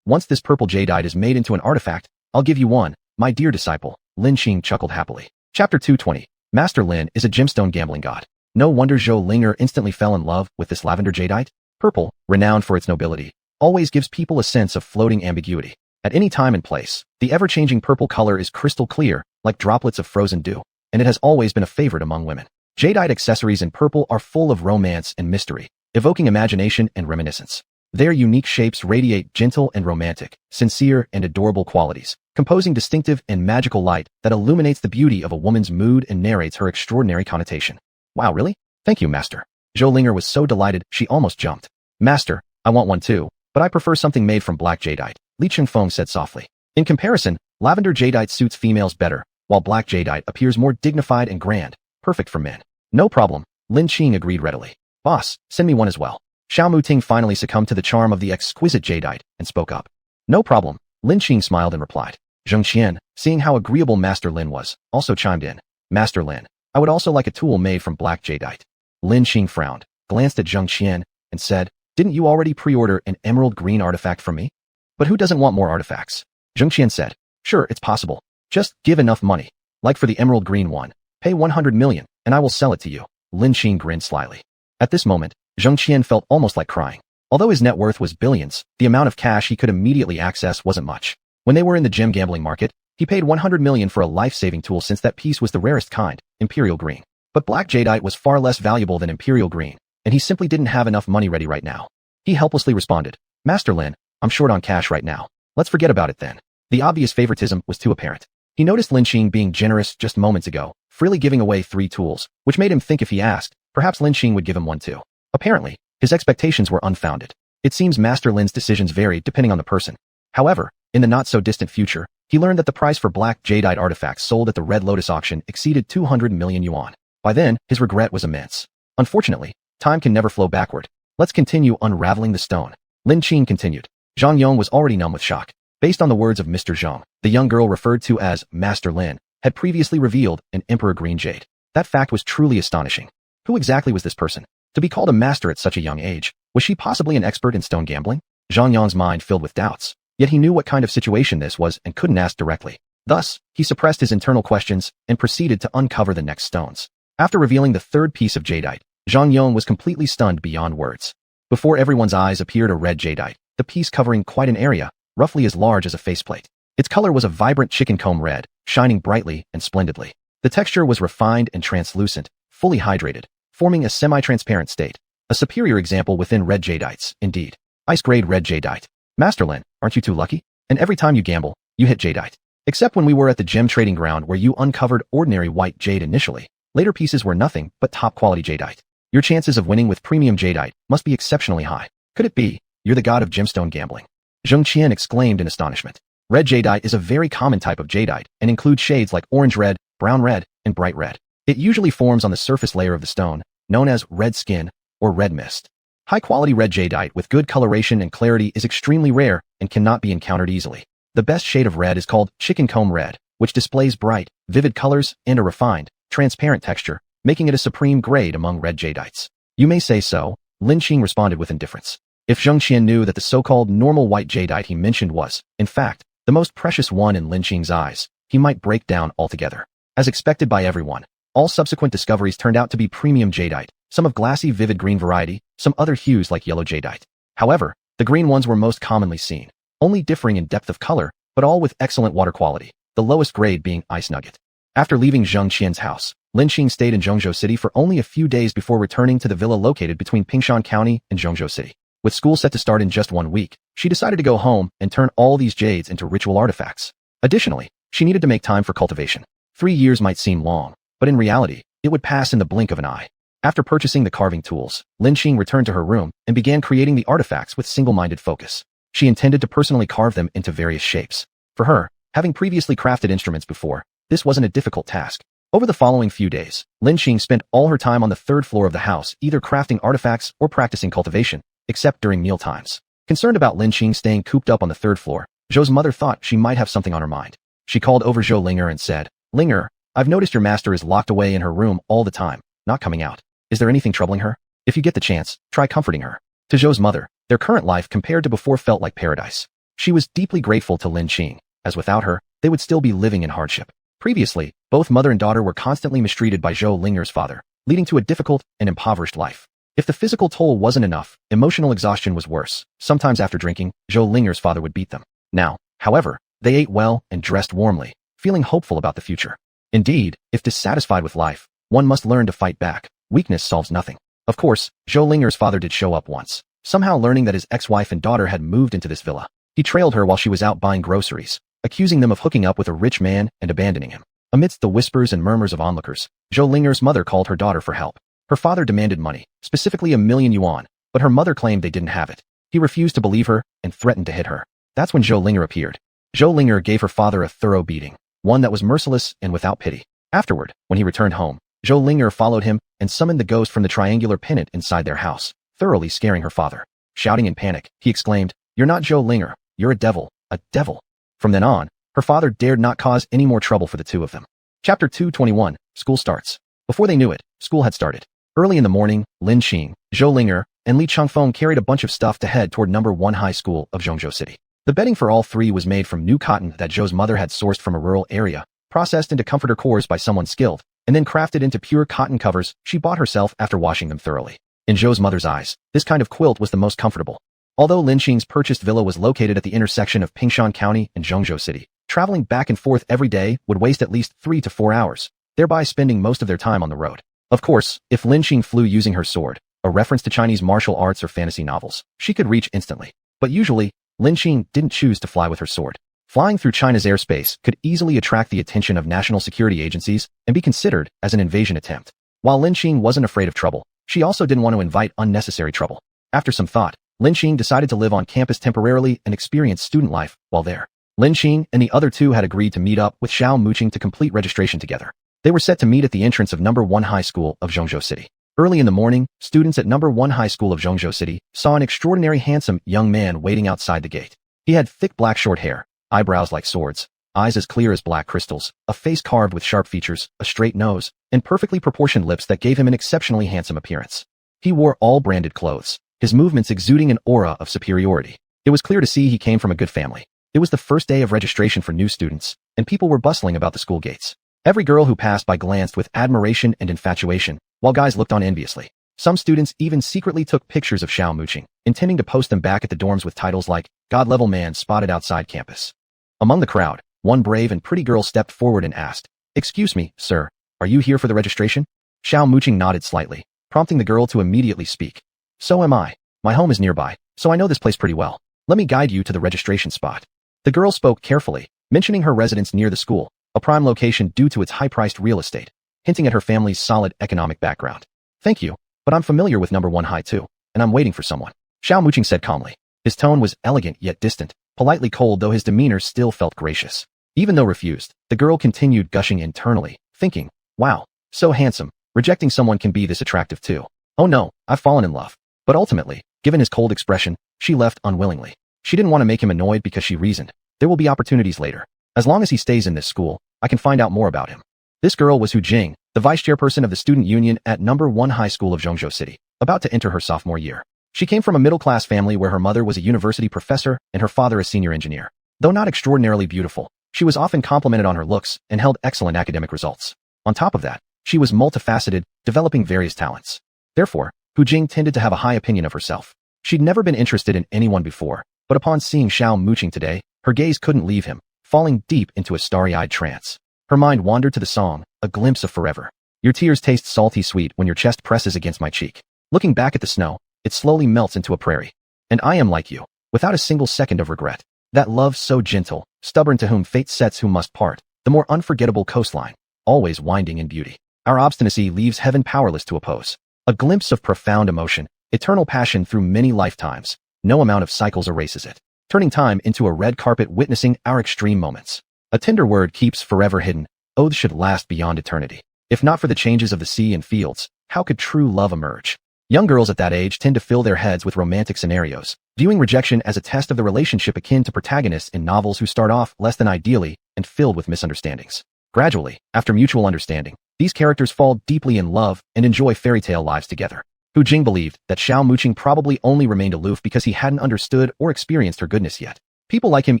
Once this purple jadeite is made into an artifact, I'll give you one, my dear disciple. Lin chuckled happily. Chapter 220. Master Lin is a gemstone gambling god. No wonder Zhou Linger instantly fell in love with this lavender jadeite. Purple, renowned for its nobility, always gives people a sense of floating ambiguity. At any time and place, the ever-changing purple color is crystal clear, like droplets of frozen dew, and it has always been a favorite among women. Jadeite accessories in purple are full of romance and mystery, evoking imagination and reminiscence. Their unique shapes radiate gentle and romantic, sincere and adorable qualities, composing distinctive and magical light that illuminates the beauty of a woman's mood and narrates her extraordinary connotation. Wow, really? Thank you, Master. Zhou Linger was so delighted she almost jumped. Master, I want one too, but I prefer something made from black jadeite, Li Chengfeng said softly. In comparison, lavender jadeite suits females better, while black jadeite appears more dignified and grand, perfect for men. No problem, Lin Qing agreed readily. Boss, send me one as well. Xiao Muting finally succumbed to the charm of the exquisite jadeite and spoke up. No problem, Lin Qing smiled and replied. Zheng Qian, seeing how agreeable Master Lin was, also chimed in. Master Lin, I would also like a tool made from black jadeite. Lin Qing frowned, glanced at Zheng Qian, and said, didn't you already pre-order an emerald green artifact from me? But who doesn't want more artifacts? Zheng Qian said, sure, it's possible. Just give enough money. Like for the emerald green one, pay 100 million, and I will sell it to you. Lin Qing grinned slyly. At this moment, Zheng Qian felt almost like crying. Although his net worth was billions, the amount of cash he could immediately access wasn't much. When they were in the gem gambling market, he paid 100 million for a life-saving tool since that piece was the rarest kind, Imperial Green. But black jadeite was far less valuable than Imperial Green, and he simply didn't have enough money ready right now. He helplessly responded, Master Lin, I'm short on cash right now. Let's forget about it then. The obvious favoritism was too apparent. He noticed Lin Qing being generous just moments ago, freely giving away 3 tools, which made him think if he asked, perhaps Lin Qing would give him one too. Apparently, his expectations were unfounded. It seems Master Lin's decisions varied depending on the person. However, in the not-so-distant future, he learned that the price for black jadeite artifacts sold at the Red Lotus auction exceeded 200 million yuan. By then, his regret was immense. Unfortunately, time can never flow backward. Let's continue unraveling the stone. Lin Qing continued. Zhang Yong was already numb with shock. Based on the words of Mr. Zhang, the young girl referred to as Master Lin had previously revealed an Emperor Green Jade. That fact was truly astonishing. Who exactly was this person? To be called a master at such a young age, was she possibly an expert in stone gambling? Zhang Yong's mind filled with doubts, yet he knew what kind of situation this was and couldn't ask directly. Thus, he suppressed his internal questions and proceeded to uncover the next stones. After revealing the third piece of jadeite, Zhang Yong was completely stunned beyond words. Before everyone's eyes appeared a red jadeite, the piece covering quite an area, roughly as large as a faceplate. Its color was a vibrant chicken comb red, shining brightly and splendidly. The texture was refined and translucent, fully hydrated, forming a semi-transparent state. A superior example within red jadeites, indeed. Ice-grade red jadeite. Master Lin, aren't you too lucky? And every time you gamble, you hit jadeite. Except when we were at the gem trading ground where you uncovered ordinary white jade initially. Later pieces were nothing but top-quality jadeite. Your chances of winning with premium jadeite must be exceptionally high. Could it be, you're the god of gemstone gambling? Zheng Qian exclaimed in astonishment. Red jadeite is a very common type of jadeite and includes shades like orange red, brown red, and bright red. It usually forms on the surface layer of the stone, known as red skin or red mist. High-quality red jadeite with good coloration and clarity is extremely rare and cannot be encountered easily. The best shade of red is called chicken comb red, which displays bright, vivid colors and a refined, transparent texture, making it a supreme grade among red jadeites. You may say so, Lin Qing responded with indifference. If Zheng Qian knew that the so-called normal white jadeite he mentioned was, in fact, the most precious one in Lin Qing's eyes, he might break down altogether. As expected by everyone, all subsequent discoveries turned out to be premium jadeite, some of glassy vivid green variety, some other hues like yellow jadeite. However, the green ones were most commonly seen, only differing in depth of color, but all with excellent water quality, the lowest grade being ice nugget. After leaving Zheng Qian's house, Lin Qing stayed in Zhengzhou City for only a few days before returning to the villa located between Pingshan County and Zhengzhou City. With school set to start in just 1 week, she decided to go home and turn all these jades into ritual artifacts. Additionally, she needed to make time for cultivation. 3 years might seem long, but in reality, it would pass in the blink of an eye. After purchasing the carving tools, Lin Qing returned to her room and began creating the artifacts with single-minded focus. She intended to personally carve them into various shapes. For her, having previously crafted instruments before, this wasn't a difficult task. Over the following few days, Lin Qing spent all her time on the 3rd floor of the house either crafting artifacts or practicing cultivation, except during meal times. Concerned about Lin Qing staying cooped up on the 3rd floor, Zhou's mother thought she might have something on her mind. She called over Zhou Linger and said, Linger, I've noticed your master is locked away in her room all the time, not coming out. Is there anything troubling her? If you get the chance, try comforting her. To Zhou's mother, Their current life compared to before felt like paradise. She was deeply grateful to Lin Qing, as without her, they would still be living in hardship. Previously, both mother and daughter were constantly mistreated by Zhou Linger's father, leading to a difficult and impoverished life. If the physical toll wasn't enough, emotional exhaustion was worse. Sometimes after drinking, Zhou Linger's father would beat them. Now, however, they ate well and dressed warmly, feeling hopeful about the future. Indeed, if dissatisfied with life, one must learn to fight back. Weakness solves nothing. Of course, Zhou Linger's father did show up once, somehow learning that his ex-wife and daughter had moved into this villa. He trailed her while she was out buying groceries, accusing them of hooking up with a rich man and abandoning him. Amidst the whispers and murmurs of onlookers, Zhou Linger's mother called her daughter for help. Her father demanded money, specifically 1,000,000 yuan, but her mother claimed they didn't have it. He refused to believe her and threatened to hit her. That's when Zhou Linger appeared. Zhou Linger gave her father a thorough beating, one that was merciless and without pity. Afterward, when he returned home, Zhou Linger followed him and summoned the ghost from the triangular pennant inside their house, thoroughly scaring her father. Shouting in panic, he exclaimed, "You're not Zhou Linger, you're a devil, a devil." From then on, her father dared not cause any more trouble for the two of them. Chapter 221, School starts. Before they knew it, school had started. Early in the morning, Lin Qing, Zhou Linger, and Li Changfeng carried a bunch of stuff to head toward number 1 high school of Zhongzhou City. The bedding for all three was made from new cotton that Zhou's mother had sourced from a rural area, processed into comforter cores by someone skilled, and then crafted into pure cotton covers she bought herself after washing them thoroughly. In Zhou's mother's eyes, this kind of quilt was the most comfortable. Although Lin Qing's purchased villa was located at the intersection of Pingshan County and Zhongzhou City, traveling back and forth every day would waste at least 3 to 4 hours, thereby spending most of their time on the road. Of course, if Lin Qing flew using her sword, a reference to Chinese martial arts or fantasy novels, she could reach instantly. But usually, Lin Qing didn't choose to fly with her sword. Flying through China's airspace could easily attract the attention of national security agencies and be considered as an invasion attempt. While Lin Qing wasn't afraid of trouble, she also didn't want to invite unnecessary trouble. After some thought, Lin Qing decided to live on campus temporarily and experience student life while there. Lin Qing and the other two had agreed to meet up with Xiao Muqing to complete registration together. They were set to meet at the entrance of number 1 high school of Zhongzhou City. Early in the morning, students at number 1 high school of Zhongzhou City saw an extraordinary handsome young man waiting outside the gate. He had thick black short hair, eyebrows like swords, eyes as clear as black crystals, a face carved with sharp features, a straight nose, and perfectly proportioned lips that gave him an exceptionally handsome appearance. He wore all branded clothes, his movements exuding an aura of superiority. It was clear to see he came from a good family. It was the first day of registration for new students, and people were bustling about the school gates. Every girl who passed by glanced with admiration and infatuation, while guys looked on enviously. Some students even secretly took pictures of Xiao Muqing, intending to post them back at the dorms with titles like, "God-level man spotted outside campus." Among the crowd, one brave and pretty girl stepped forward and asked, "Excuse me, sir, are you here for the registration?" Xiao Muqing nodded slightly, prompting the girl to immediately speak. "So am I. My home is nearby, so I know this place pretty well. Let me guide you to the registration spot." The girl spoke carefully, mentioning her residence near the school, a prime location due to its high-priced real estate, hinting at her family's solid economic background. "Thank you, but I'm familiar with number 1 high too, and I'm waiting for someone," Xiao Muqing said calmly. His tone was elegant yet distant, politely cold though his demeanor still felt gracious. Even though refused, the girl continued gushing internally, thinking, "Wow, so handsome, rejecting someone can be this attractive too. Oh no, I've fallen in love." But ultimately, given his cold expression, she left unwillingly. She didn't want to make him annoyed because she reasoned, "There will be opportunities later. As long as he stays in this school, I can find out more about him." This girl was Hu Jing, the vice chairperson of the student union at number 1 high school of Zhongzhou City, about to enter her sophomore year. She came from a middle-class family where her mother was a university professor and her father a senior engineer. Though not extraordinarily beautiful, she was often complimented on her looks and held excellent academic results. On top of that, she was multifaceted, developing various talents. Therefore, Hu Jing tended to have a high opinion of herself. She'd never been interested in anyone before, but upon seeing Xiao Muqing today, her gaze couldn't leave him, falling deep into a starry-eyed trance. Her mind wandered to the song, "A Glimpse of Forever." "Your tears taste salty sweet when your chest presses against my cheek. Looking back at the snow, it slowly melts into a prairie. And I am like you, without a single second of regret. That love so gentle, stubborn to whom fate sets who must part, the more unforgettable coastline, always winding in beauty. Our obstinacy leaves heaven powerless to oppose. A glimpse of profound emotion, eternal passion through many lifetimes, no amount of cycles erases it, turning time into a red carpet witnessing our extreme moments. A tender word keeps forever hidden, oaths should last beyond eternity. If not for the changes of the sea and fields, how could true love emerge?" Young girls at that age tend to fill their heads with romantic scenarios, viewing rejection as a test of the relationship akin to protagonists in novels who start off less than ideally and filled with misunderstandings. Gradually, after mutual understanding, these characters fall deeply in love and enjoy fairy tale lives together. Hu Jing believed that Xiao Muqing probably only remained aloof because he hadn't understood or experienced her goodness yet. People like him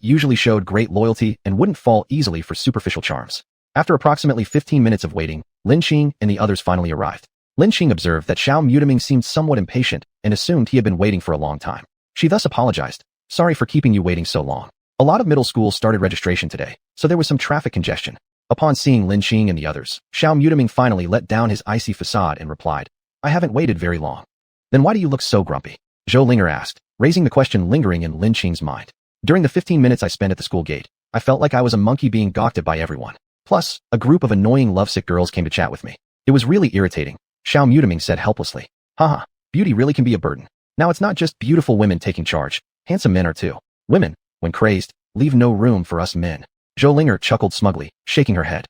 usually showed great loyalty and wouldn't fall easily for superficial charms. After approximately 15 minutes of waiting, Lin Qing and the others finally arrived. Lin Qing observed that Xiao Mutaming seemed somewhat impatient and assumed he had been waiting for a long time. She thus apologized. Sorry for keeping you waiting so long. A lot of middle schools started registration today, so there was some traffic congestion. Upon seeing Lin Qing and the others, Xiao Mutaming finally let down his icy facade and replied, I haven't waited very long. Then why do you look so grumpy? Zhou Linger asked, raising the question lingering in Lin Qing's mind. During the 15 minutes I spent at the school gate, I felt like I was a monkey being gawked at by everyone. Plus, a group of annoying lovesick girls came to chat with me. It was really irritating, Xiao Mutaming said helplessly. Haha, beauty really can be a burden. Now it's not just beautiful women taking charge, handsome men are too. Women, when crazed, leave no room for us men. Zhou Linger chuckled smugly, shaking her head.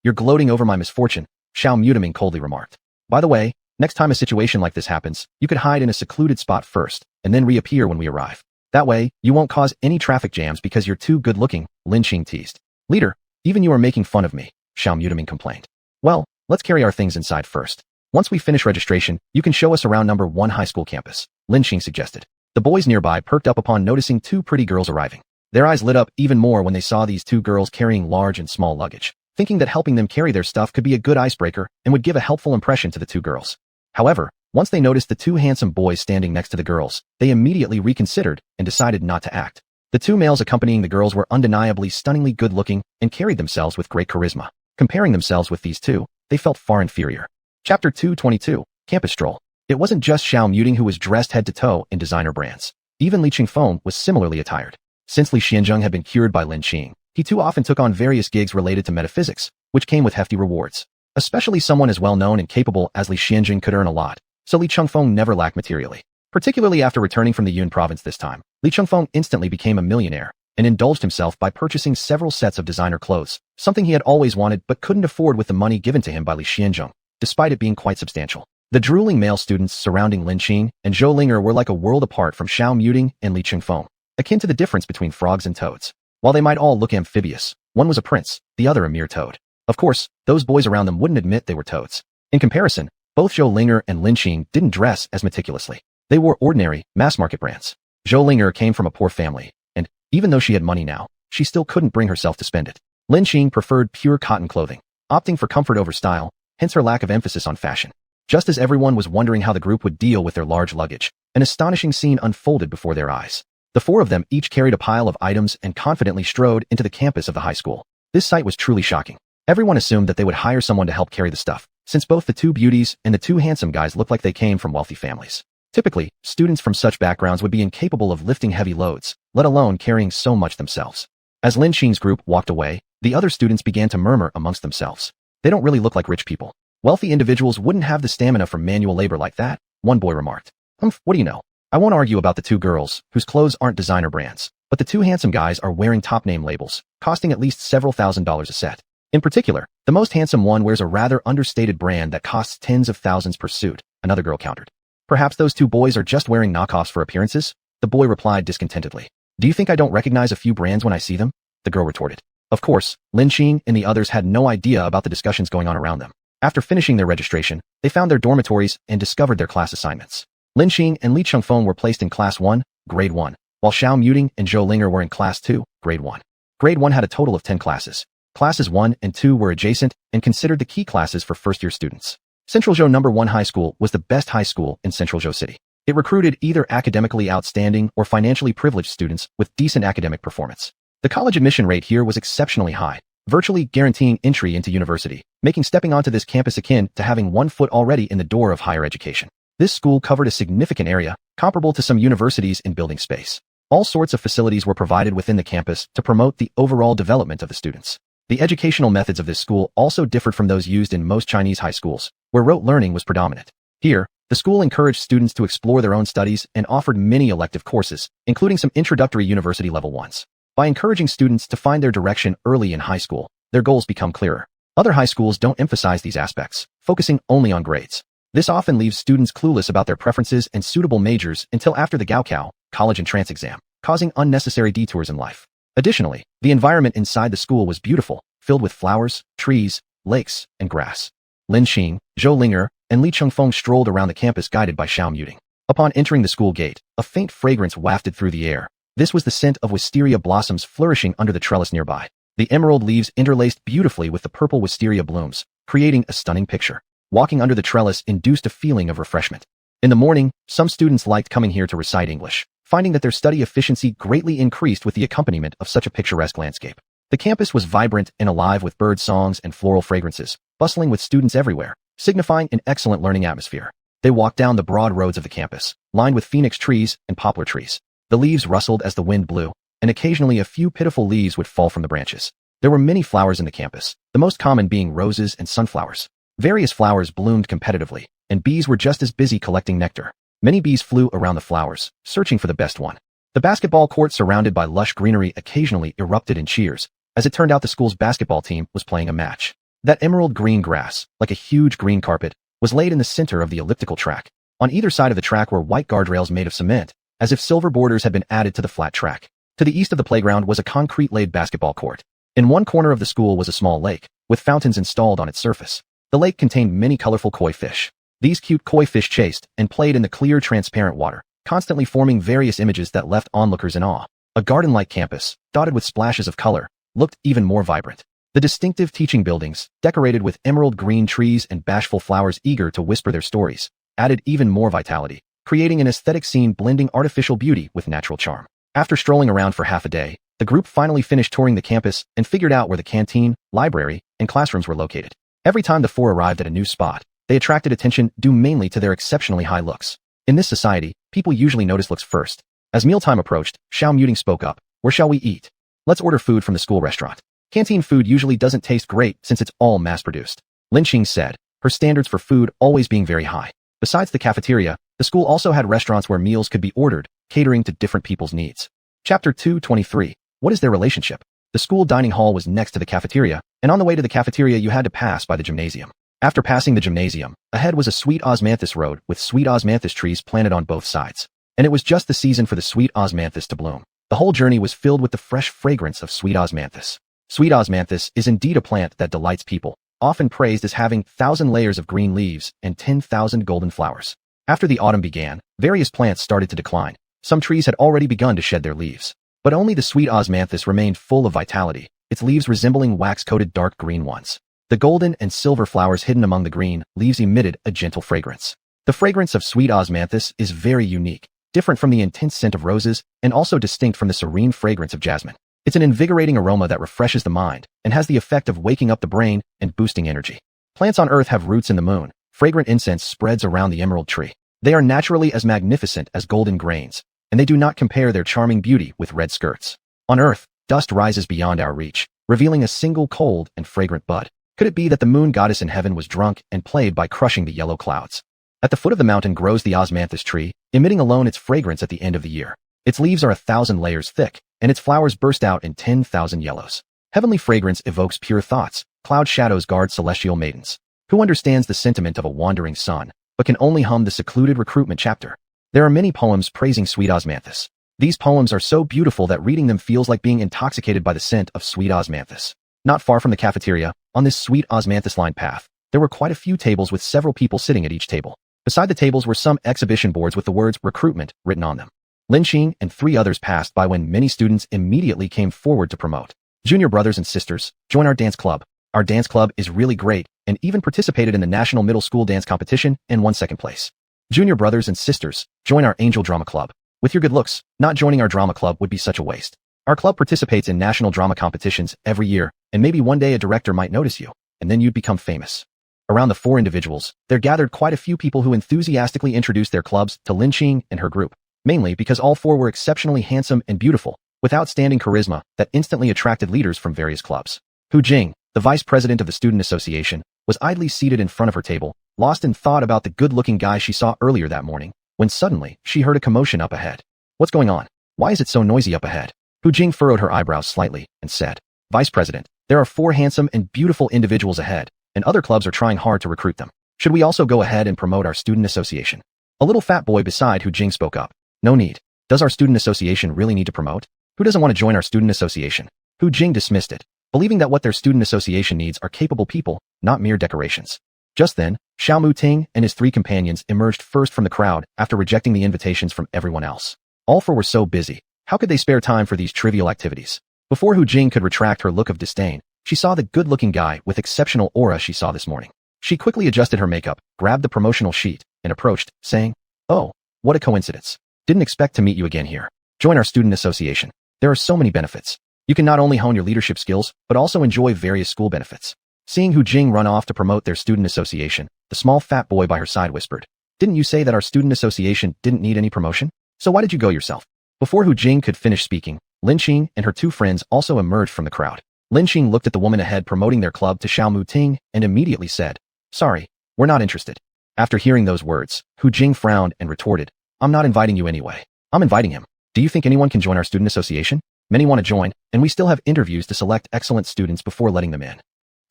You're gloating over my misfortune, Xiao Mutaming coldly remarked. By the way, next time a situation like this happens, you could hide in a secluded spot first, and then reappear when we arrive. That way, you won't cause any traffic jams because you're too good-looking, Lin Qing teased. Leader, even you are making fun of me, Xiao Mutaming complained. Well, let's carry our things inside first. Once we finish registration, you can show us around number 1 high school campus, Lin Qing suggested. The boys nearby perked up upon noticing 2 pretty girls arriving. Their eyes lit up even more when they saw these 2 girls carrying large and small luggage, thinking that helping them carry their stuff could be a good icebreaker and would give a helpful impression to the 2 girls. However, once they noticed the 2 handsome boys standing next to the girls, they immediately reconsidered and decided not to act. The 2 males accompanying the girls were undeniably stunningly good-looking and carried themselves with great charisma. Comparing themselves with these 2, they felt far inferior. Chapter 222, Campus Stroll. It wasn't just Xiao Muting who was dressed head to toe in designer brands. Even Li Qingfeng was similarly attired. Since Li Xianzheng had been cured by Lin Qing, he too often took on various gigs related to metaphysics, which came with hefty rewards. Especially someone as well-known and capable as Li Xianzheng could earn a lot, so Li Chengfeng never lacked materially. Particularly after returning from the Yun province this time, Li Chengfeng instantly became a millionaire and indulged himself by purchasing several sets of designer clothes, something he had always wanted but couldn't afford with the money given to him by Li Xianzheng, despite it being quite substantial. The drooling male students surrounding Lin Qing and Zhou Linger were like a world apart from Xiao Muting and Li Chengfeng, akin to the difference between frogs and toads. While they might all look amphibious, one was a prince, the other a mere toad. Of course, those boys around them wouldn't admit they were toads. In comparison, both Zhou Linger and Lin Qing didn't dress as meticulously. They wore ordinary, mass-market brands. Zhou Linger came from a poor family, and, even though she had money now, she still couldn't bring herself to spend it. Lin Qing preferred pure cotton clothing, opting for comfort over style, hence her lack of emphasis on fashion. Just as everyone was wondering how the group would deal with their large luggage, an astonishing scene unfolded before their eyes. The 4 of them each carried a pile of items and confidently strode into the campus of the high school. This sight was truly shocking. Everyone assumed that they would hire someone to help carry the stuff, since both the 2 beauties and the 2 handsome guys looked like they came from wealthy families. Typically, students from such backgrounds would be incapable of lifting heavy loads, let alone carrying so much themselves. As Lin Qing's group walked away, the other students began to murmur amongst themselves. They don't really look like rich people. Wealthy individuals wouldn't have the stamina for manual labor like that, one boy remarked. What do you know? I won't argue about the 2 girls, whose clothes aren't designer brands, but the 2 handsome guys are wearing top-name labels, costing at least several $1,000s a set. In particular, the most handsome one wears a rather understated brand that costs tens of thousands per suit, another girl countered. Perhaps those 2 boys are just wearing knockoffs for appearances? The boy replied discontentedly. Do you think I don't recognize a few brands when I see them? The girl retorted. Of course, Lin Qing and the others had no idea about the discussions going on around them. After finishing their registration, they found their dormitories and discovered their class assignments. Lin Qing and Li Chengfeng were placed in Class 1, Grade 1, while Xiao Muting and Zhou Linger were in Class 2, Grade 1. Grade 1 had a total of 10 classes. Classes 1 and 2 were adjacent and considered the key classes for first-year students. Central Zhou No. 1 High School was the best high school in Central Zhou City. It recruited either academically outstanding or financially privileged students with decent academic performance. The college admission rate here was exceptionally high, virtually guaranteeing entry into university, making stepping onto this campus akin to having 1 foot already in the door of higher education. This school covered a significant area, comparable to some universities in building space. All sorts of facilities were provided within the campus to promote the overall development of the students. The educational methods of this school also differed from those used in most Chinese high schools, where rote learning was predominant. Here, the school encouraged students to explore their own studies and offered many elective courses, including some introductory university level ones. By encouraging students to find their direction early in high school, their goals become clearer. Other high schools don't emphasize these aspects, focusing only on grades. This often leaves students clueless about their preferences and suitable majors until after the Gaokao, college entrance exam, causing unnecessary detours in life. Additionally, the environment inside the school was beautiful, filled with flowers, trees, lakes, and grass. Lin Qing, Zhou Linger, and Li Chengfeng strolled around the campus guided by Xiao Muting. Upon entering the school gate, a faint fragrance wafted through the air. This was the scent of wisteria blossoms flourishing under the trellis nearby. The emerald leaves interlaced beautifully with the purple wisteria blooms, creating a stunning picture. Walking under the trellis induced a feeling of refreshment. In the morning, some students liked coming here to recite English, finding that their study efficiency greatly increased with the accompaniment of such a picturesque landscape. The campus was vibrant and alive with bird songs and floral fragrances, bustling with students everywhere, signifying an excellent learning atmosphere. They walked down the broad roads of the campus, lined with phoenix trees and poplar trees. The leaves rustled as the wind blew, and occasionally a few pitiful leaves would fall from the branches. There were many flowers in the campus, the most common being roses and sunflowers. Various flowers bloomed competitively, and bees were just as busy collecting nectar. Many bees flew around the flowers, searching for the best one. The basketball court surrounded by lush greenery occasionally erupted in cheers. As it turned out, the school's basketball team was playing a match. That emerald green grass, like a huge green carpet, was laid in the center of the elliptical track. On either side of the track were white guardrails made of cement, as if silver borders had been added to the flat track. To the east of the playground was a concrete-laid basketball court. In one corner of the school was a small lake, with fountains installed on its surface. The lake contained many colorful koi fish. These cute koi fish chased and played in the clear, transparent water, constantly forming various images that left onlookers in awe. A garden-like campus, dotted with splashes of color, looked even more vibrant. The distinctive teaching buildings, decorated with emerald green trees and bashful flowers eager to whisper their stories, added even more vitality, creating an aesthetic scene blending artificial beauty with natural charm. After strolling around for half a day, the group finally finished touring the campus and figured out where the canteen, library, and classrooms were located. Every time the four arrived at a new spot, they attracted attention due mainly to their exceptionally high looks. In this society, people usually notice looks first. As mealtime approached, Xiao Muting spoke up. "Where shall we eat? Let's order food from the school restaurant. Canteen food usually doesn't taste great since it's all mass-produced." Lin Qing said, her standards for food always being very high. Besides the cafeteria, the school also had restaurants where meals could be ordered, catering to different people's needs. Chapter 223. What is their relationship? The school dining hall was next to the cafeteria, and on the way to the cafeteria you had to pass by the gymnasium. After passing the gymnasium, ahead was a sweet osmanthus road with sweet osmanthus trees planted on both sides. And it was just the season for the sweet osmanthus to bloom. The whole journey was filled with the fresh fragrance of sweet osmanthus. Sweet osmanthus is indeed a plant that delights people, often praised as having 1,000 layers of green leaves and 10,000 golden flowers. After the autumn began, various plants started to decline. Some trees had already begun to shed their leaves. But only the sweet osmanthus remained full of vitality, its leaves resembling wax-coated dark green ones. The golden and silver flowers hidden among the green leaves emitted a gentle fragrance. The fragrance of sweet osmanthus is very unique, different from the intense scent of roses, and also distinct from the serene fragrance of jasmine. It's an invigorating aroma that refreshes the mind and has the effect of waking up the brain and boosting energy. Plants on Earth have roots in the moon. Fragrant incense spreads around the emerald tree. They are naturally as magnificent as golden grains, and they do not compare their charming beauty with red skirts. On Earth, dust rises beyond our reach, revealing a single cold and fragrant bud. Could it be that the moon goddess in heaven was drunk and played by crushing the yellow clouds? At the foot of the mountain grows the osmanthus tree, emitting alone its fragrance at the end of the year. Its leaves are 1,000 layers thick, and its flowers burst out in 10,000 yellows. Heavenly fragrance evokes pure thoughts. Cloud shadows guard celestial maidens. Who understands the sentiment of a wandering sun, but can only hum the secluded recruitment chapter? There are many poems praising sweet osmanthus. These poems are so beautiful that reading them feels like being intoxicated by the scent of sweet osmanthus. Not far from the cafeteria, on this sweet osmanthus-lined path, there were quite a few tables with several people sitting at each table. Beside the tables were some exhibition boards with the words recruitment written on them. Lin Qing and 3 others passed by when many students immediately came forward to promote. "Junior brothers and sisters, join our dance club. Our dance club is really great and even participated in the National Middle School Dance Competition and won 2nd place. Junior brothers and sisters, join our Angel Drama Club. With your good looks, not joining our drama club would be such a waste. Our club participates in national drama competitions every year, and maybe one day a director might notice you, and then you'd become famous." Around the 4 individuals, there gathered quite a few people who enthusiastically introduced their clubs to Lin Qing and her group, mainly because all 4 were exceptionally handsome and beautiful, with outstanding charisma that instantly attracted leaders from various clubs. Hu Jing, the vice president of the student association, was idly seated in front of her table, lost in thought about the good-looking guy she saw earlier that morning, when suddenly she heard a commotion up ahead. "What's going on? Why is it so noisy up ahead?" Hu Jing furrowed her eyebrows slightly and said, "Vice president, there are 4 handsome and beautiful individuals ahead, and other clubs are trying hard to recruit them. Should we also go ahead and promote our student association?" A little fat boy beside Hu Jing spoke up. "No need. Does our student association really need to promote? Who doesn't want to join our student association?" Hu Jing dismissed it, believing that what their student association needs are capable people, not mere decorations. Just then, Xiao Muting and his three companions emerged first from the crowd after rejecting the invitations from everyone else. All four were so busy. How could they spare time for these trivial activities? Before Hu Jing could retract her look of disdain, she saw the good-looking guy with exceptional aura she saw this morning. She quickly adjusted her makeup, grabbed the promotional sheet, and approached, saying, "Oh, what a coincidence. Didn't expect to meet you again here. Join our student association. There are so many benefits. You can not only hone your leadership skills, but also enjoy various school benefits." Seeing Hu Jing run off to promote their student association, the small fat boy by her side whispered, "Didn't you say that our student association didn't need any promotion? So why did you go yourself?" Before Hu Jing could finish speaking, Lin Qing and her two friends also emerged from the crowd. Lin Qing looked at the woman ahead promoting their club to Xiao Muting and immediately said, "Sorry, we're not interested." After hearing those words, Hu Jing frowned and retorted, "I'm not inviting you anyway. I'm inviting him. Do you think anyone can join our student association? Many want to join, and we still have interviews to select excellent students before letting them in."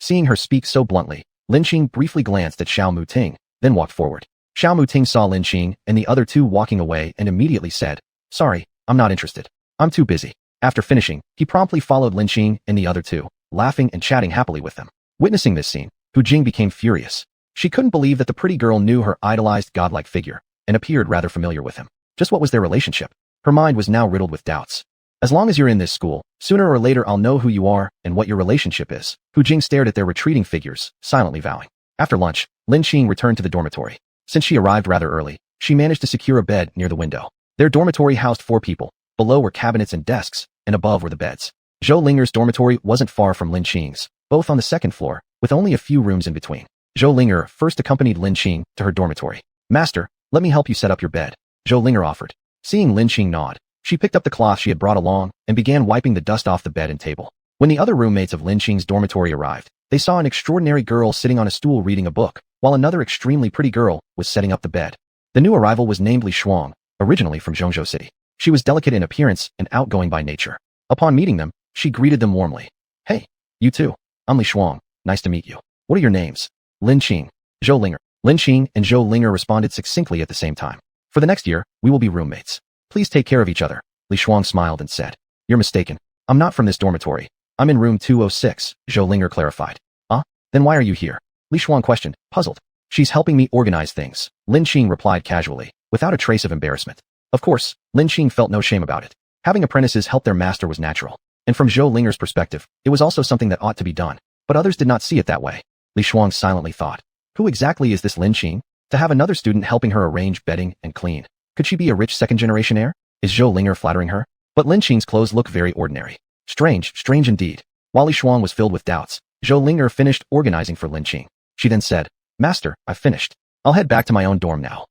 Seeing her speak so bluntly, Lin Qing briefly glanced at Xiao Muting, then walked forward. Xiao Muting saw Lin Qing and the other two walking away and immediately said, "Sorry, I'm not interested. I'm too busy." After finishing, he promptly followed Lin Qing and the other two, laughing and chatting happily with them. Witnessing this scene, Hu Jing became furious. She couldn't believe that the pretty girl knew her idolized godlike figure and appeared rather familiar with him. Just what was their relationship? Her mind was now riddled with doubts. "As long as you're in this school, sooner or later I'll know who you are and what your relationship is." Hu Jing stared at their retreating figures, silently vowing. After lunch, Lin Qing returned to the dormitory. Since she arrived rather early, she managed to secure a bed near the window. Their dormitory housed 4 people. Below were cabinets and desks, and above were the beds. Zhou Linger's dormitory wasn't far from Lin Qing's, both on the second floor, with only a few rooms in between. Zhou Linger first accompanied Lin Qing to her dormitory. "Master, let me help you set up your bed," Zhou Linger offered. Seeing Lin Qing nod, she picked up the cloth she had brought along and began wiping the dust off the bed and table. When the other roommates of Lin Qing's dormitory arrived, they saw an extraordinary girl sitting on a stool reading a book, while another extremely pretty girl was setting up the bed. The new arrival was named Li Shuang, originally from Zhongzhou City. She was delicate in appearance and outgoing by nature. Upon meeting them, she greeted them warmly. "Hey, you too. I'm Li Shuang. Nice to meet you. What are your names?" "Lin Qing, Zhou Linger." Lin Qing and Zhou Linger responded succinctly at the same time. "For the next year, we will be roommates. Please take care of each other." Li Shuang smiled and said, "You're mistaken. I'm not from this dormitory. I'm in room 206, Zhou Linger clarified. "Ah? Then why are you here?" Li Shuang questioned, puzzled. "She's helping me organize things," Lin Qing replied casually, without a trace of embarrassment. Of course, Lin Qing felt no shame about it. Having apprentices help their master was natural. And from Zhou Linger's perspective, it was also something that ought to be done. But others did not see it that way. Li Shuang silently thought, who exactly is this Lin Qing? To have another student helping her arrange bedding and clean. Could she be a rich second-generation heir? Is Zhou Linger flattering her? But Lin Qing's clothes look very ordinary. Strange indeed. While Li Shuang was filled with doubts, Zhou Linger finished organizing for Lin Qing. She then said, "Master, I've finished. I'll head back to my own dorm now."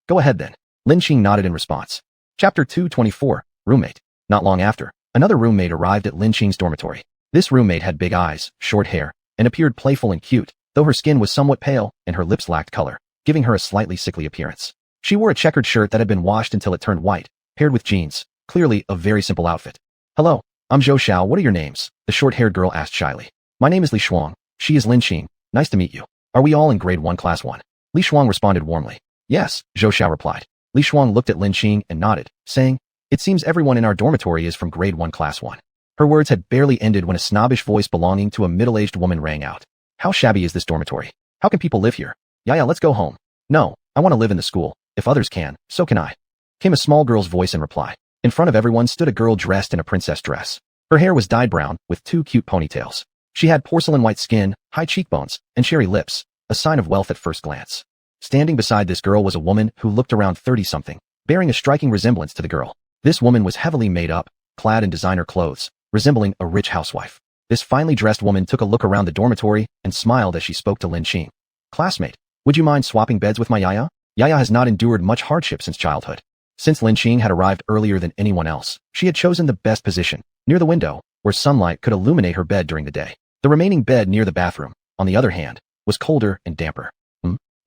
Go ahead then." Lin Qing nodded in response. Chapter 224, Roommate. Not long after, another roommate arrived at Lin Qing's dormitory. This roommate had big eyes, short hair, and appeared playful and cute, though her skin was somewhat pale and her lips lacked color, giving her a slightly sickly appearance. She wore a checkered shirt that had been washed until it turned white, paired with jeans, clearly a very simple outfit. "Hello, I'm Zhou Xiao. What are your names?" the short-haired girl asked shyly. "My name is Li Shuang. She is Lin Qing. Nice to meet you. Are we all in grade 1 class 1? Li Shuang responded warmly. "Yes," Zhou Xiao replied. Li Shuang looked at Lin Qing and nodded, saying, "It seems everyone in our dormitory is from grade 1 class 1. Her words had barely ended when a snobbish voice belonging to a middle-aged woman rang out. "How shabby is this dormitory? How can people live here? Yeah, let's go home." "No, I want to live in the school. If others can, so can I," came a small girl's voice in reply. In front of everyone stood a girl dressed in a princess dress. Her hair was dyed brown, with 2 cute ponytails. She had porcelain-white skin, high cheekbones, and cherry lips, a sign of wealth at first glance. Standing beside this girl was a woman who looked around 30-something, bearing a striking resemblance to the girl. This woman was heavily made up, clad in designer clothes, resembling a rich housewife. This finely dressed woman took a look around the dormitory and smiled as she spoke to Lin Qing. "Classmate, would you mind swapping beds with my Yaya? Yaya has not endured much hardship since childhood." Since Lin Qing had arrived earlier than anyone else, she had chosen the best position, near the window, where sunlight could illuminate her bed during the day. The remaining bed near the bathroom, on the other hand, was colder and damper.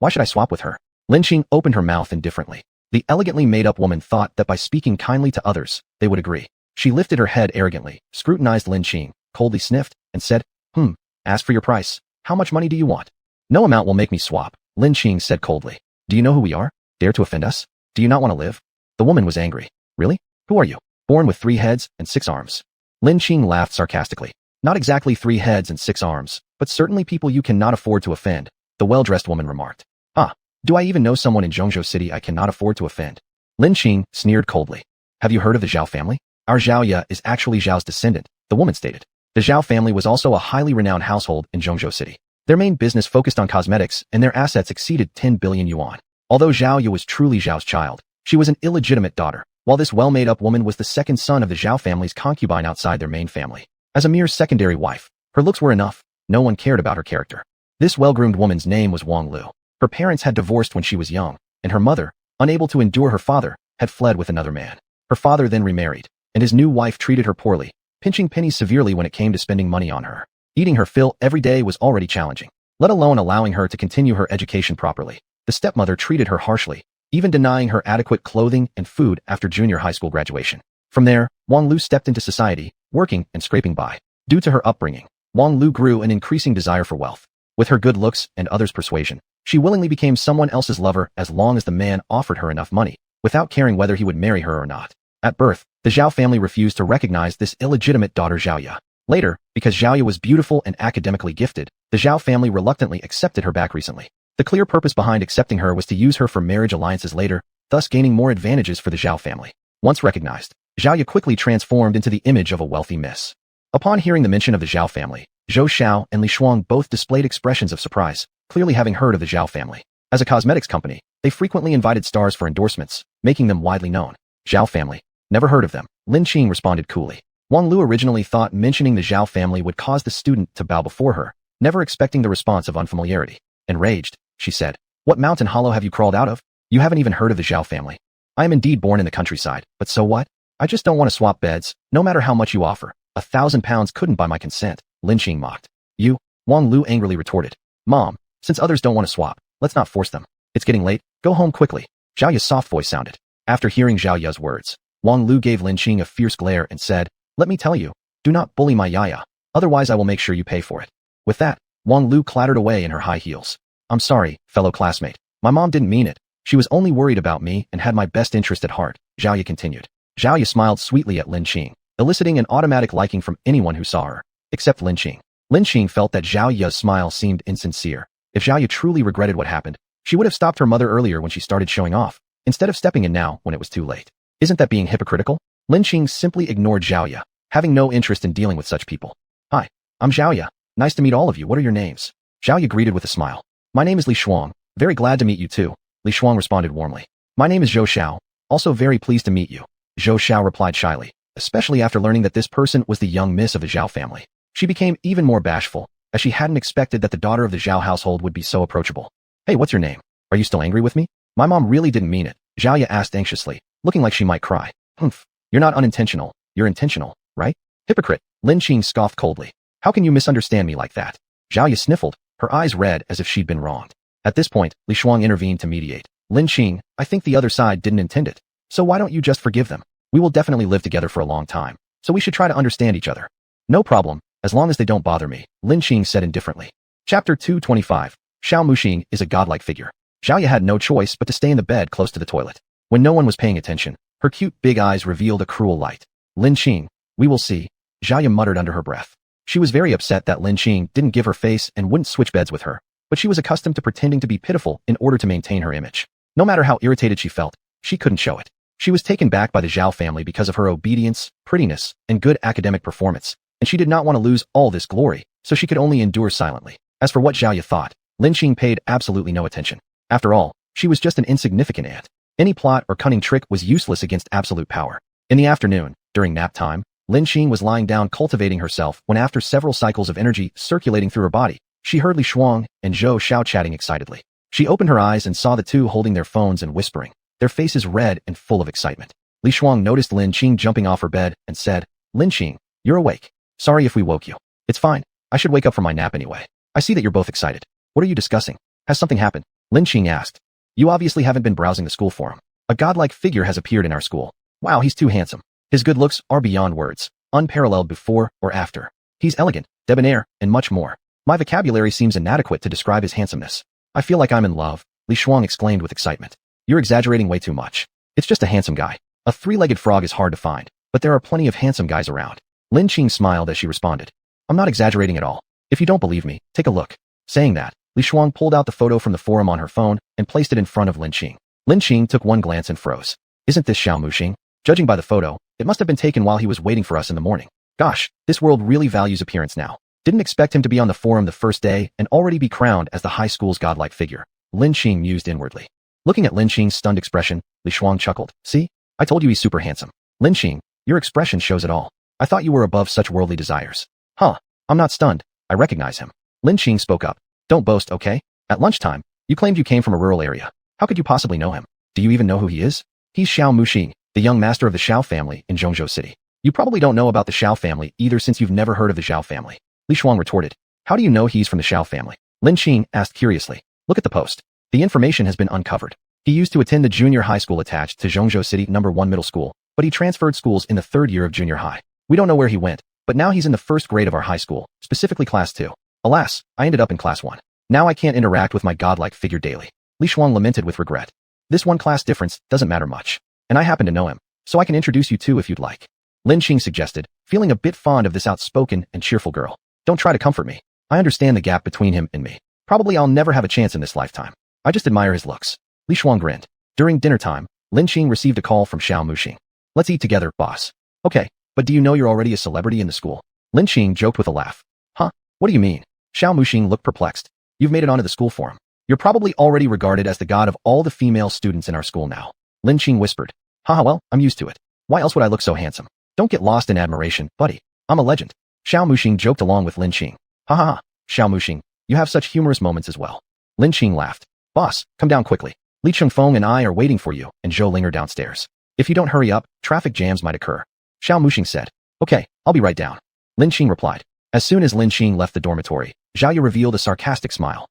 Why should I swap with her? Lin Qing opened her mouth indifferently. The elegantly made-up woman thought that by speaking kindly to others, they would agree. She lifted her head arrogantly, scrutinized Lin Qing, coldly sniffed, and said, Ask for your price. How much money do you want?" "No amount will make me swap," Lin Qing said coldly. "Do you know who we are? Dare to offend us? Do you not want to live?" The woman was angry. "Really? Who are you? Born with 3 heads and 6 arms." Lin Qing laughed sarcastically. "Not exactly 3 heads and 6 arms, but certainly people you cannot afford to offend. the well-dressed woman remarked. Ah, do I even know someone in Zhongzhou City I cannot afford to offend? Lin Qing sneered coldly. Have you heard of the Jiang family? Our Zhao Ye is actually Zhao's descendant, the woman stated. The Zhao family was also a highly renowned household in Zhongzhou City. Their main business focused on cosmetics, and their assets exceeded 10 billion yuan. Although Zhao Ye was truly Zhao's child, she was an illegitimate daughter, while this well-made-up woman was the second son of the Zhao family's concubine outside their main family. As a mere secondary wife, her looks were enough. No one cared about her character. This well-groomed woman's name was Wang Lu. Her parents had divorced when she was young, and her mother, unable to endure her father, had fled with another man. Her father then remarried, and his new wife treated her poorly, pinching pennies severely when it came to spending money on her. Eating her fill every day was already challenging, let alone allowing her to continue her education properly. The stepmother treated her harshly, even denying her adequate clothing and food after junior high school graduation. From there, Wang Lu stepped into society, working and scraping by. Due to her upbringing, Wang Lu grew an increasing desire for wealth. With her good looks and others' persuasion, she willingly became someone else's lover as long as the man offered her enough money, without caring whether he would marry her or not. At birth, the Zhao family refused to recognize this illegitimate daughter Zhao Ye. Later, because Zhao Ye was beautiful and academically gifted, the Zhao family reluctantly accepted her back recently. The clear purpose behind accepting her was to use her for marriage alliances later, thus gaining more advantages for the Zhao family. Once recognized, Zhao Ye quickly transformed into the image of a wealthy miss. Upon hearing the mention of the Zhao family, Zhou Xiao and Li Shuang both displayed expressions of surprise, clearly having heard of the Zhao family. As a cosmetics company, they frequently invited stars for endorsements, making them widely known. Zhao family. Never heard of them, Lin Qing responded coolly. Wang Lu originally thought mentioning the Zhao family would cause the student to bow before her, never expecting the response of unfamiliarity. Enraged, she said, "What mountain hollow have you crawled out of? You haven't even heard of the Zhao family. I am indeed born in the countryside, but so what? I just don't want to swap beds, no matter how much you offer. 1,000 pounds couldn't buy my consent," Lin Qing mocked. "You?" Wang Lu angrily retorted. "Mom, since others don't want to swap, let's not force them. It's getting late, go home quickly." Zhao Ye's soft voice sounded. After hearing Zhao Ye's words, Wang Lu gave Lin Qing a fierce glare and said, "Let me tell you, do not bully my Yaya, otherwise I will make sure you pay for it." With that, Wang Lu clattered away in her high heels. "I'm sorry, fellow classmate. My mom didn't mean it. She was only worried about me and had my best interest at heart," Zhao Ye continued. Zhao Ye smiled sweetly at Lin Qing, eliciting an automatic liking from anyone who saw her, except Lin Qing. Lin Qing felt that Zhao Ye's smile seemed insincere. If Zhao Ye truly regretted what happened, she would have stopped her mother earlier when she started showing off, instead of stepping in now when it was too late. Isn't that being hypocritical? Lin Qing simply ignored Zhao Ye, having no interest in dealing with such people. "Hi, I'm Zhao Ye. Nice to meet all of you. What are your names?" Zhao Ye greeted with a smile. "My name is Li Shuang. Very glad to meet you too." Li Shuang responded warmly. "My name is Zhou Xiao. Also very pleased to meet you." Zhou Xiao replied shyly, especially after learning that this person was the young miss of the Zhao family. She became even more bashful, as she hadn't expected that the daughter of the Zhao household would be so approachable. "Hey, what's your name? Are you still angry with me?" "My mom really didn't mean it," Zhao Ye asked anxiously, looking like she might cry. "Humph. You're not unintentional, you're intentional, right?" "Hypocrite," Lin Qing scoffed coldly. "How can you misunderstand me like that?" Zhao Ye sniffled, her eyes red as if she'd been wronged. At this point, Li Shuang intervened to mediate. "Lin Qing, I think the other side didn't intend it. So why don't you just forgive them? We will definitely live together for a long time, so we should try to understand each other." "No problem, as long as they don't bother me," Lin Qing said indifferently. Chapter 225. Xiao Muxing is a godlike figure. Zhao Ye had no choice but to stay in the bed close to the toilet. When no one was paying attention, her cute big eyes revealed a cruel light. "Lin Qing, we will see," Zhao Ye muttered under her breath. She was very upset that Lin Qing didn't give her face and wouldn't switch beds with her, but she was accustomed to pretending to be pitiful in order to maintain her image. No matter how irritated she felt, she couldn't show it. She was taken back by the Zhao family because of her obedience, prettiness, and good academic performance, and she did not want to lose all this glory, so she could only endure silently. As for what Zhao Ye thought, Lin Qing paid absolutely no attention. After all, she was just an insignificant ant. Any plot or cunning trick was useless against absolute power. In the afternoon, during nap time, Lin Qing was lying down cultivating herself when after several cycles of energy circulating through her body, she heard Li Shuang and Zhou Xiao chatting excitedly. She opened her eyes and saw the two holding their phones and whispering, their faces red and full of excitement. Li Shuang noticed Lin Qing jumping off her bed and said, "Lin Qing, you're awake. Sorry if we woke you. It's fine. I should wake up from my nap anyway. I see that you're both excited. What are you discussing? Has something happened?" Lin Qing asked. "You obviously haven't been browsing the school forum. A godlike figure has appeared in our school. Wow, he's too handsome. His good looks are beyond words, unparalleled before or after. He's elegant, debonair, and much more. My vocabulary seems inadequate to describe his handsomeness. I feel like I'm in love," Li Shuang exclaimed with excitement. "You're exaggerating way too much. It's just a handsome guy. A three-legged frog is hard to find, but there are plenty of handsome guys around." Lin Qing smiled as she responded. "I'm not exaggerating at all. If you don't believe me, take a look." Saying that, Li Shuang pulled out the photo from the forum on her phone and placed it in front of Lin Qing. Lin Qing took one glance and froze. Isn't this Xiao Muxing? Judging by the photo, it must have been taken while he was waiting for us in the morning. Gosh, this world really values appearance now. Didn't expect him to be on the forum the first day and already be crowned as the high school's godlike figure. Lin Qing mused inwardly. Looking at Lin Qing's stunned expression, Li Shuang chuckled. See? I told you he's super handsome. Lin Qing, your expression shows it all. I thought you were above such worldly desires. Huh, I'm not stunned. I recognize him. Lin Qing spoke up. Don't boast, okay? At lunchtime, you claimed you came from a rural area. How could you possibly know him? Do you even know who he is? He's Xiao Muxing, the young master of the Xiao family in Zhongzhou City. You probably don't know about the Xiao family either since you've never heard of the Zhao family. Li Shuang retorted. How do you know he's from the Xiao family? Lin Qing asked curiously. Look at the post. The information has been uncovered. He used to attend the junior high school attached to Zhongzhou City No. 1 middle school, but he transferred schools in the 3rd year of junior high. We don't know where he went, but now he's in the 1st grade of our high school, specifically class 2. Alas, I ended up in class 1. Now I can't interact with my godlike figure daily. Li Shuang lamented with regret. This one class difference doesn't matter much, and I happen to know him, so I can introduce you too if you'd like. Lin Qing suggested, feeling a bit fond of this outspoken and cheerful girl. Don't try to comfort me. I understand the gap between him and me. Probably I'll never have a chance in this lifetime. I just admire his looks. Li Shuang grinned. During dinner time, Lin Qing received a call from Xiao Muxing. Let's eat together, boss. Okay, but do you know you're already a celebrity in the school? Lin Qing joked with a laugh. Huh? What do you mean? Xiao Muxing looked perplexed. You've made it onto the school forum. You're probably already regarded as the god of all the female students in our school now. Lin Qing whispered. Haha, well, I'm used to it. Why else would I look so handsome? Don't get lost in admiration, buddy. I'm a legend. Xiao Muxing joked along with Lin Qing. Ha ha ha, Xiao Muxing, you have such humorous moments as well. Lin Qing laughed. Boss, come down quickly. Li Chengfeng and I are waiting for you, and Zhou Ling are downstairs. If you don't hurry up, traffic jams might occur. Xiao Muxing said. Okay, I'll be right down. Lin Qing replied. As soon as Lin Qing left the dormitory, Zhao revealed a sarcastic smile.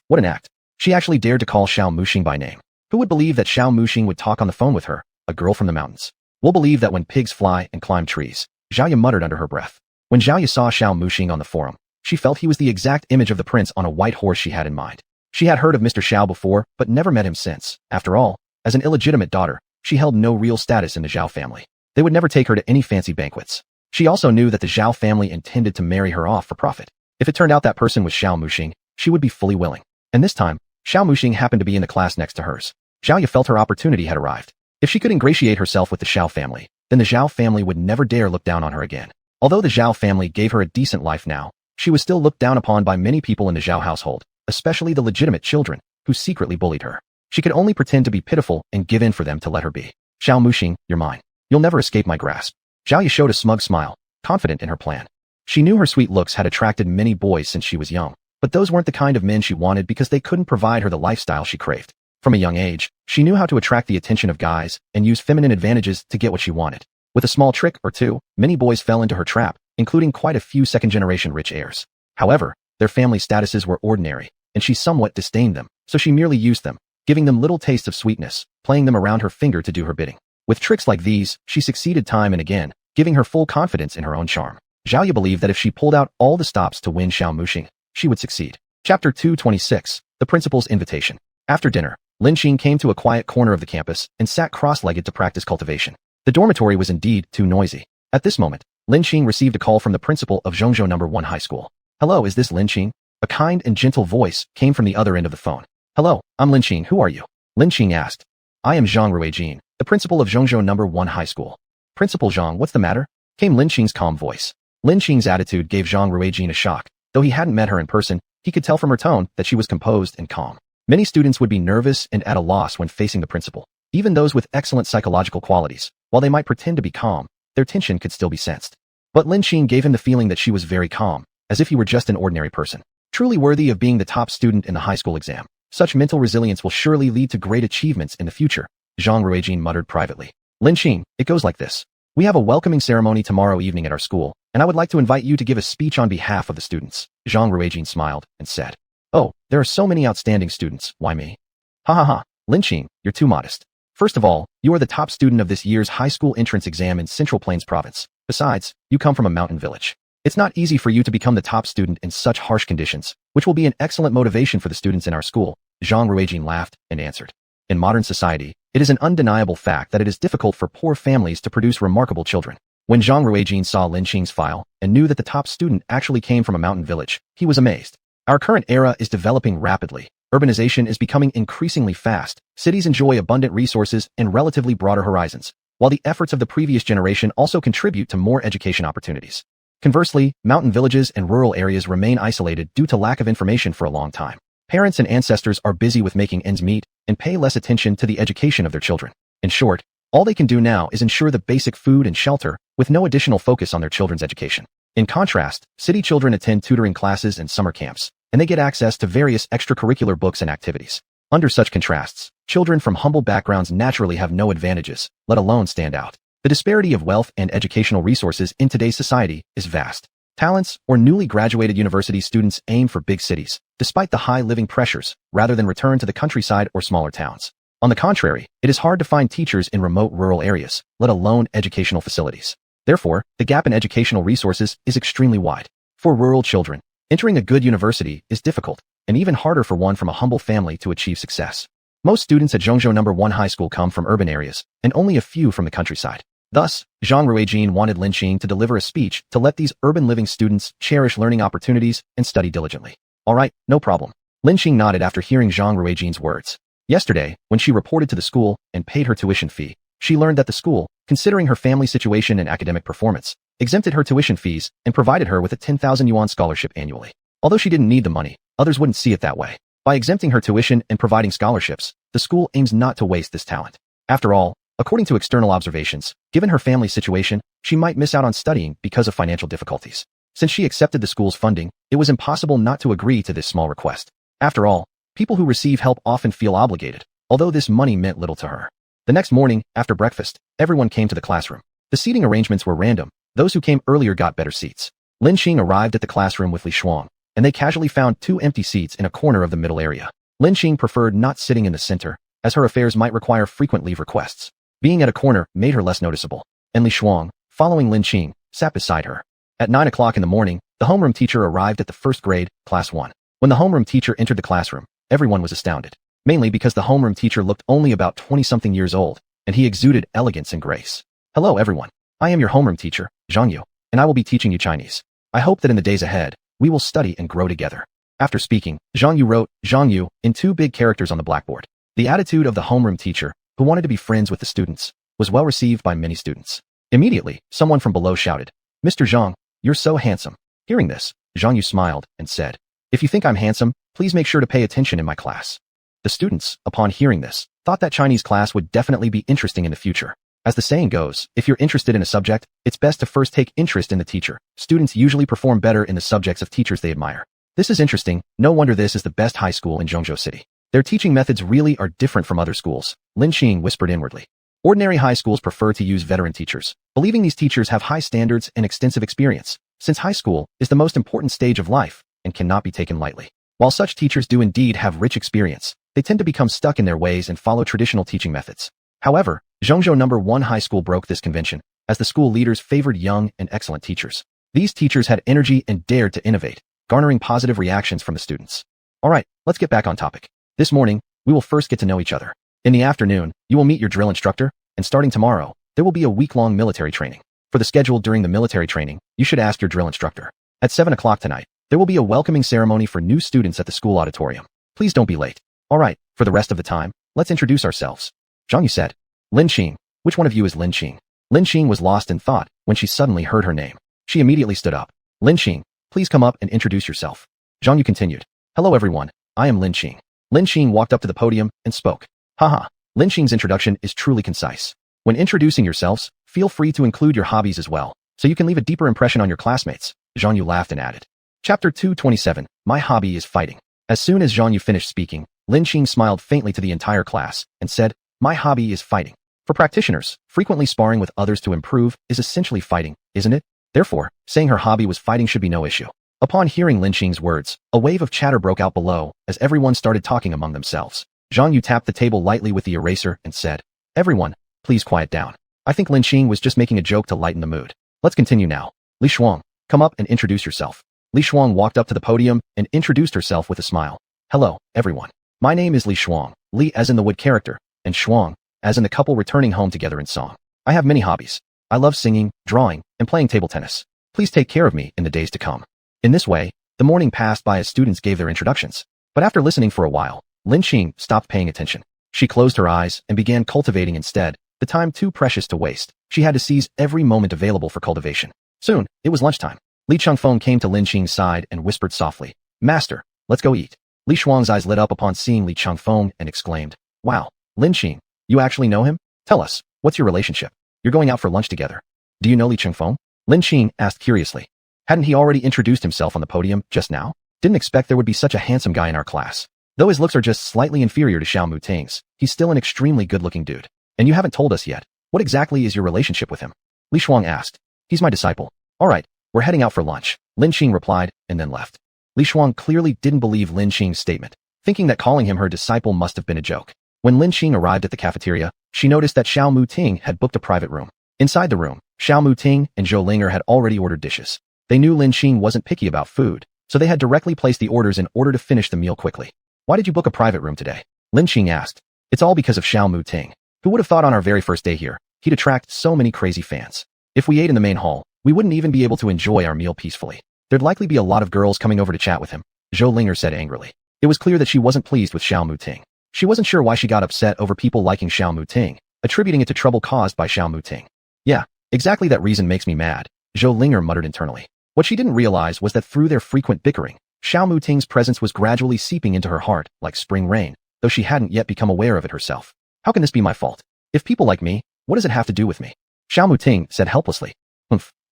What an act. She actually dared to call Xiao Muxing by name. Who would believe that Xiao Muxing would talk on the phone with her, a girl from the mountains? We'll believe that when pigs fly and climb trees. Zhao muttered under her breath. When Zhao saw Xiao Muxing on the forum, she felt he was the exact image of the prince on a white horse she had in mind. She had heard of Mr. Xiao before, but never met him since. After all, as an illegitimate daughter, she held no real status in the Zhao family. They would never take her to any fancy banquets. She also knew that the Zhao family intended to marry her off for profit. If it turned out that person was Xiao Muxing, she would be fully willing. And this time, Xiao Muxing happened to be in the class next to hers. Zhao felt her opportunity had arrived. If she could ingratiate herself with the Xiao family, then the Zhao family would never dare look down on her again. Although the Zhao family gave her a decent life now, she was still looked down upon by many people in the Zhao household, especially the legitimate children, who secretly bullied her. She could only pretend to be pitiful and give in for them to let her be. Xiao Muxing, you're mine. You'll never escape my grasp. Zhao showed a smug smile, confident in her plan. She knew her sweet looks had attracted many boys since she was young, but those weren't the kind of men she wanted because they couldn't provide her the lifestyle she craved. From a young age, she knew how to attract the attention of guys and use feminine advantages to get what she wanted. With a small trick or two, many boys fell into her trap, including quite a few second-generation rich heirs. However, their family statuses were ordinary, and she somewhat disdained them, so she merely used them, giving them little taste of sweetness, playing them around her finger to do her bidding. With tricks like these, she succeeded time and again, giving her full confidence in her own charm. Zhao believed that if she pulled out all the stops to win Xiao Muxing, she would succeed. Chapter 226, The Principal's Invitation. After dinner, Lin Qing came to a quiet corner of the campus and sat cross-legged to practice cultivation. The dormitory was indeed too noisy. At this moment, Lin Qing received a call from the principal of Zhongzhou No. 1 High School. Hello, is this Lin Qing? A kind and gentle voice came from the other end of the phone. Hello, I'm Lin Qing, who are you? Lin Qing asked. I am Jiang Ruijin, the principal of Zhongzhou No. 1 High School. Principal Jiang, what's the matter? Came Lin Qing's calm voice. Lin Qing's attitude gave Jiang Ruijin a shock. Though he hadn't met her in person, he could tell from her tone that she was composed and calm. Many students would be nervous and at a loss when facing the principal. Even those with excellent psychological qualities, while they might pretend to be calm, their tension could still be sensed. But Lin Qing gave him the feeling that she was very calm, as if he were just an ordinary person, truly worthy of being the top student in the high school exam. Such mental resilience will surely lead to great achievements in the future, Jiang Ruijin muttered privately. Lin Qing, it goes like this. We have a welcoming ceremony tomorrow evening at our school, and I would like to invite you to give a speech on behalf of the students. Jiang Ruijin smiled and said, Oh, there are so many outstanding students, why me? Ha ha ha, Lin Qing, you're too modest. First of all, you are the top student of this year's high school entrance exam in Central Plains Province. Besides, you come from a mountain village. It's not easy for you to become the top student in such harsh conditions, which will be an excellent motivation for the students in our school. Jiang Ruijin laughed and answered. In modern society, it is an undeniable fact that it is difficult for poor families to produce remarkable children. When Jiang Ruijin saw Lin Qing's file and knew that the top student actually came from a mountain village, he was amazed. Our current era is developing rapidly. Urbanization is becoming increasingly fast. Cities enjoy abundant resources and relatively broader horizons, while the efforts of the previous generation also contribute to more education opportunities. Conversely, mountain villages and rural areas remain isolated due to lack of information for a long time. Parents and ancestors are busy with making ends meet and pay less attention to the education of their children. In short, all they can do now is ensure the basic food and shelter, with no additional focus on their children's education. In contrast, city children attend tutoring classes and summer camps, and they get access to various extracurricular books and activities. Under such contrasts, children from humble backgrounds naturally have no advantages, let alone stand out. The disparity of wealth and educational resources in today's society is vast. Talents or newly graduated university students aim for big cities, despite the high living pressures, rather than return to the countryside or smaller towns. On the contrary, it is hard to find teachers in remote rural areas, let alone educational facilities. Therefore, the gap in educational resources is extremely wide. For rural children, entering a good university is difficult, and even harder for one from a humble family to achieve success. Most students at Zhongzhou No. 1 High School come from urban areas, and only a few from the countryside. Thus, Jiang Ruijin wanted Lin Xing to deliver a speech to let these urban living students cherish learning opportunities and study diligently. All right, no problem. Lin Xing nodded after hearing Jiang Ruijin's words. Yesterday, when she reported to the school and paid her tuition fee, she learned that the school, considering her family situation and academic performance, exempted her tuition fees and provided her with a 10,000 yuan scholarship annually. Although she didn't need the money, others wouldn't see it that way. By exempting her tuition and providing scholarships, the school aims not to waste this talent. After all, according to external observations, given her family's situation, she might miss out on studying because of financial difficulties. Since she accepted the school's funding, it was impossible not to agree to this small request. After all, people who receive help often feel obligated, although this money meant little to her. The next morning, after breakfast, everyone came to the classroom. The seating arrangements were random. Those who came earlier got better seats. Lin Xing arrived at the classroom with Li Shuang, and they casually found 2 empty seats in a corner of the middle area. Lin Xing preferred not sitting in the center, as her affairs might require frequent leave requests. Being at a corner made her less noticeable, and Li Shuang, following Lin Xing, sat beside her. At 9 o'clock in the morning, the homeroom teacher arrived at the first grade, class 1. When the homeroom teacher entered the classroom, everyone was astounded, mainly because the homeroom teacher looked only about 20-something years old, and he exuded elegance and grace. Hello everyone, I am your homeroom teacher, Zhang Yu, and I will be teaching you Chinese. I hope that in the days ahead, we will study and grow together. After speaking, Zhang Yu wrote, Zhang Yu, in 2 big characters on the blackboard. The attitude of the homeroom teacher, who wanted to be friends with the students, was well received by many students. Immediately, someone from below shouted, Mr. Zhang, you're so handsome. Hearing this, Zhang Yu smiled and said, if you think I'm handsome, please make sure to pay attention in my class. The students, upon hearing this, thought that Chinese class would definitely be interesting in the future. As the saying goes, if you're interested in a subject, it's best to first take interest in the teacher. Students usually perform better in the subjects of teachers they admire. This is interesting. No wonder this is the best high school in Zhongzhou City. Their teaching methods really are different from other schools, Lin Xing whispered inwardly. Ordinary high schools prefer to use veteran teachers, believing these teachers have high standards and extensive experience, since high school is the most important stage of life and cannot be taken lightly. While such teachers do indeed have rich experience, they tend to become stuck in their ways and follow traditional teaching methods. However, Zhongzhou No. 1 High School broke this convention, as the school leaders favored young and excellent teachers. These teachers had energy and dared to innovate, garnering positive reactions from the students. All right, let's get back on topic. This morning, we will first get to know each other. In the afternoon, you will meet your drill instructor, and starting tomorrow, there will be a week-long military training. For the schedule during the military training, you should ask your drill instructor. At 7 o'clock tonight, there will be a welcoming ceremony for new students at the school auditorium. Please don't be late. All right, for the rest of the time, let's introduce ourselves. Zhang Yu said. Lin Xing, which one of you is Lin Xing? Lin Xing was lost in thought when she suddenly heard her name. She immediately stood up. Lin Xing, please come up and introduce yourself. Zhang Yu continued. Hello everyone, I am Lin Xing. Lin Xing walked up to the podium and spoke. Haha, Lin Xing's introduction is truly concise. When introducing yourselves, feel free to include your hobbies as well, so you can leave a deeper impression on your classmates. Zhang Yu laughed and added. Chapter 227, My Hobby is Fighting. As soon as Zhang Yu finished speaking, Lin Xing smiled faintly to the entire class and said, My hobby is fighting. For practitioners, frequently sparring with others to improve is essentially fighting, isn't it? Therefore, saying her hobby was fighting should be no issue. Upon hearing Lin Xing's words, a wave of chatter broke out below as everyone started talking among themselves. Zhang Yu tapped the table lightly with the eraser and said, Everyone, please quiet down. I think Lin Xing was just making a joke to lighten the mood. Let's continue now. Li Shuang, come up and introduce yourself. Li Shuang walked up to the podium and introduced herself with a smile. Hello, everyone. My name is Li Shuang, Li as in the wood character, and Shuang, as in the couple returning home together in song. I have many hobbies. I love singing, drawing, and playing table tennis. Please take care of me in the days to come. In this way, The morning passed by as students gave their introductions. But after listening for a while, Lin Xing stopped paying attention. She closed her eyes and began cultivating instead, the time too precious to waste. She had to seize every moment available for cultivation. Soon, it was lunchtime. Li Chengfeng came to Lin Xing's side and whispered softly, "Master, let's go eat." Li Shuang's eyes lit up upon seeing Li Chengfeng and exclaimed, "Wow, Lin Xing, you actually know him? Tell us, what's your relationship? You're going out for lunch together. Do you know Li Chengfeng?" Lin Xing asked curiously. Hadn't he already introduced himself on the podium just now? Didn't expect there would be such a handsome guy in our class. Though his looks are just slightly inferior to Xiao Muting's, he's still an extremely good-looking dude. And you haven't told us yet. What exactly is your relationship with him? Li Shuang asked. He's my disciple. All right, we're heading out for lunch, Lin Xing replied, and then left. Li Shuang clearly didn't believe Lin Xing's statement, thinking that calling him her disciple must have been a joke. When Lin Xing arrived at the cafeteria, she noticed that Xiao Muting had booked a private room. Inside the room, Xiao Muting and Zhou Linger had already ordered dishes. They knew Lin Xing wasn't picky about food, so they had directly placed the orders in order to finish the meal quickly. Why did you book a private room today? Lin Xing asked. It's all because of Xiao Muting. Who would have thought on our very first day here, he'd attract so many crazy fans. If we ate in the main hall, we wouldn't even be able to enjoy our meal peacefully. There'd likely be a lot of girls coming over to chat with him, Zhou Linger said angrily. It was clear that she wasn't pleased with Xiao Muting. She wasn't sure why she got upset over people liking Xiao Muting, attributing it to trouble caused by Xiao Muting. Yeah, exactly that reason makes me mad, Zhou Linger muttered internally. What she didn't realize was that through their frequent bickering, Xiao Muting's presence was gradually seeping into her heart like spring rain, though she hadn't yet become aware of it herself. How can this be my fault? If people like me, what does it have to do with me? Xiao Muting said helplessly.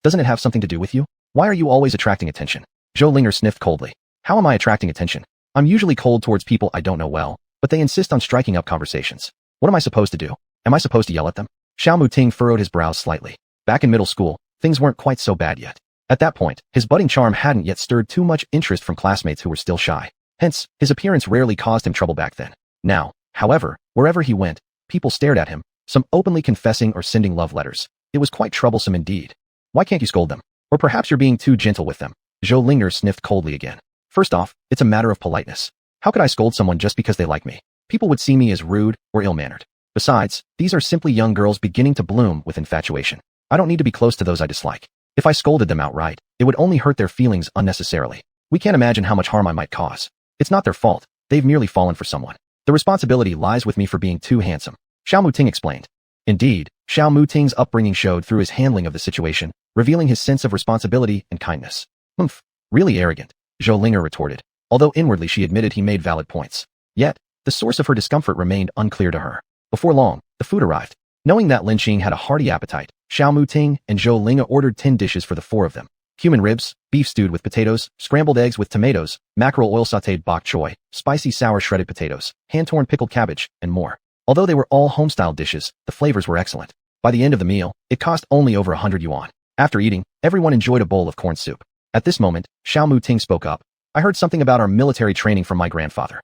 Doesn't it have something to do with you? Why are you always attracting attention? Zhou Linger sniffed coldly. How am I attracting attention? I'm usually cold towards people I don't know well, but they insist on striking up conversations. What am I supposed to do? Am I supposed to yell at them? Xiao Muting furrowed his brows slightly. Back in middle school, things weren't quite so bad yet. At that point, his budding charm hadn't yet stirred too much interest from classmates who were still shy. Hence, his appearance rarely caused him trouble back then. Now, however, wherever he went, people stared at him, some openly confessing or sending love letters. It was quite troublesome indeed. Why can't you scold them? Or perhaps you're being too gentle with them. Zhou Linger sniffed coldly again. First off, it's a matter of politeness. How could I scold someone just because they like me? People would see me as rude or ill-mannered. Besides, these are simply young girls beginning to bloom with infatuation. I don't need to be close to those I dislike. If I scolded them outright, it would only hurt their feelings unnecessarily. We can't imagine how much harm I might cause. It's not their fault. They've merely fallen for someone. The responsibility lies with me for being too handsome, Xiao Muting explained. Indeed, Xiao Muting's upbringing showed through his handling of the situation, revealing his sense of responsibility and kindness. Really arrogant, Zhou Linger retorted, although inwardly she admitted he made valid points. Yet, the source of her discomfort remained unclear to her. Before long, the food arrived. Knowing that Lin Xing had a hearty appetite, Xiao Muting and Zhou Linger ordered 10 dishes for the four of them. Human ribs, beef stewed with potatoes, scrambled eggs with tomatoes, mackerel oil sautéed bok choy, spicy sour shredded potatoes, hand-torn pickled cabbage, and more. Although they were all home-style dishes, the flavors were excellent. By the end of the meal, it cost only over 100 yuan. After eating, everyone enjoyed a bowl of corn soup. At this moment, Xiao Muting spoke up. I heard something about our military training from my grandfather.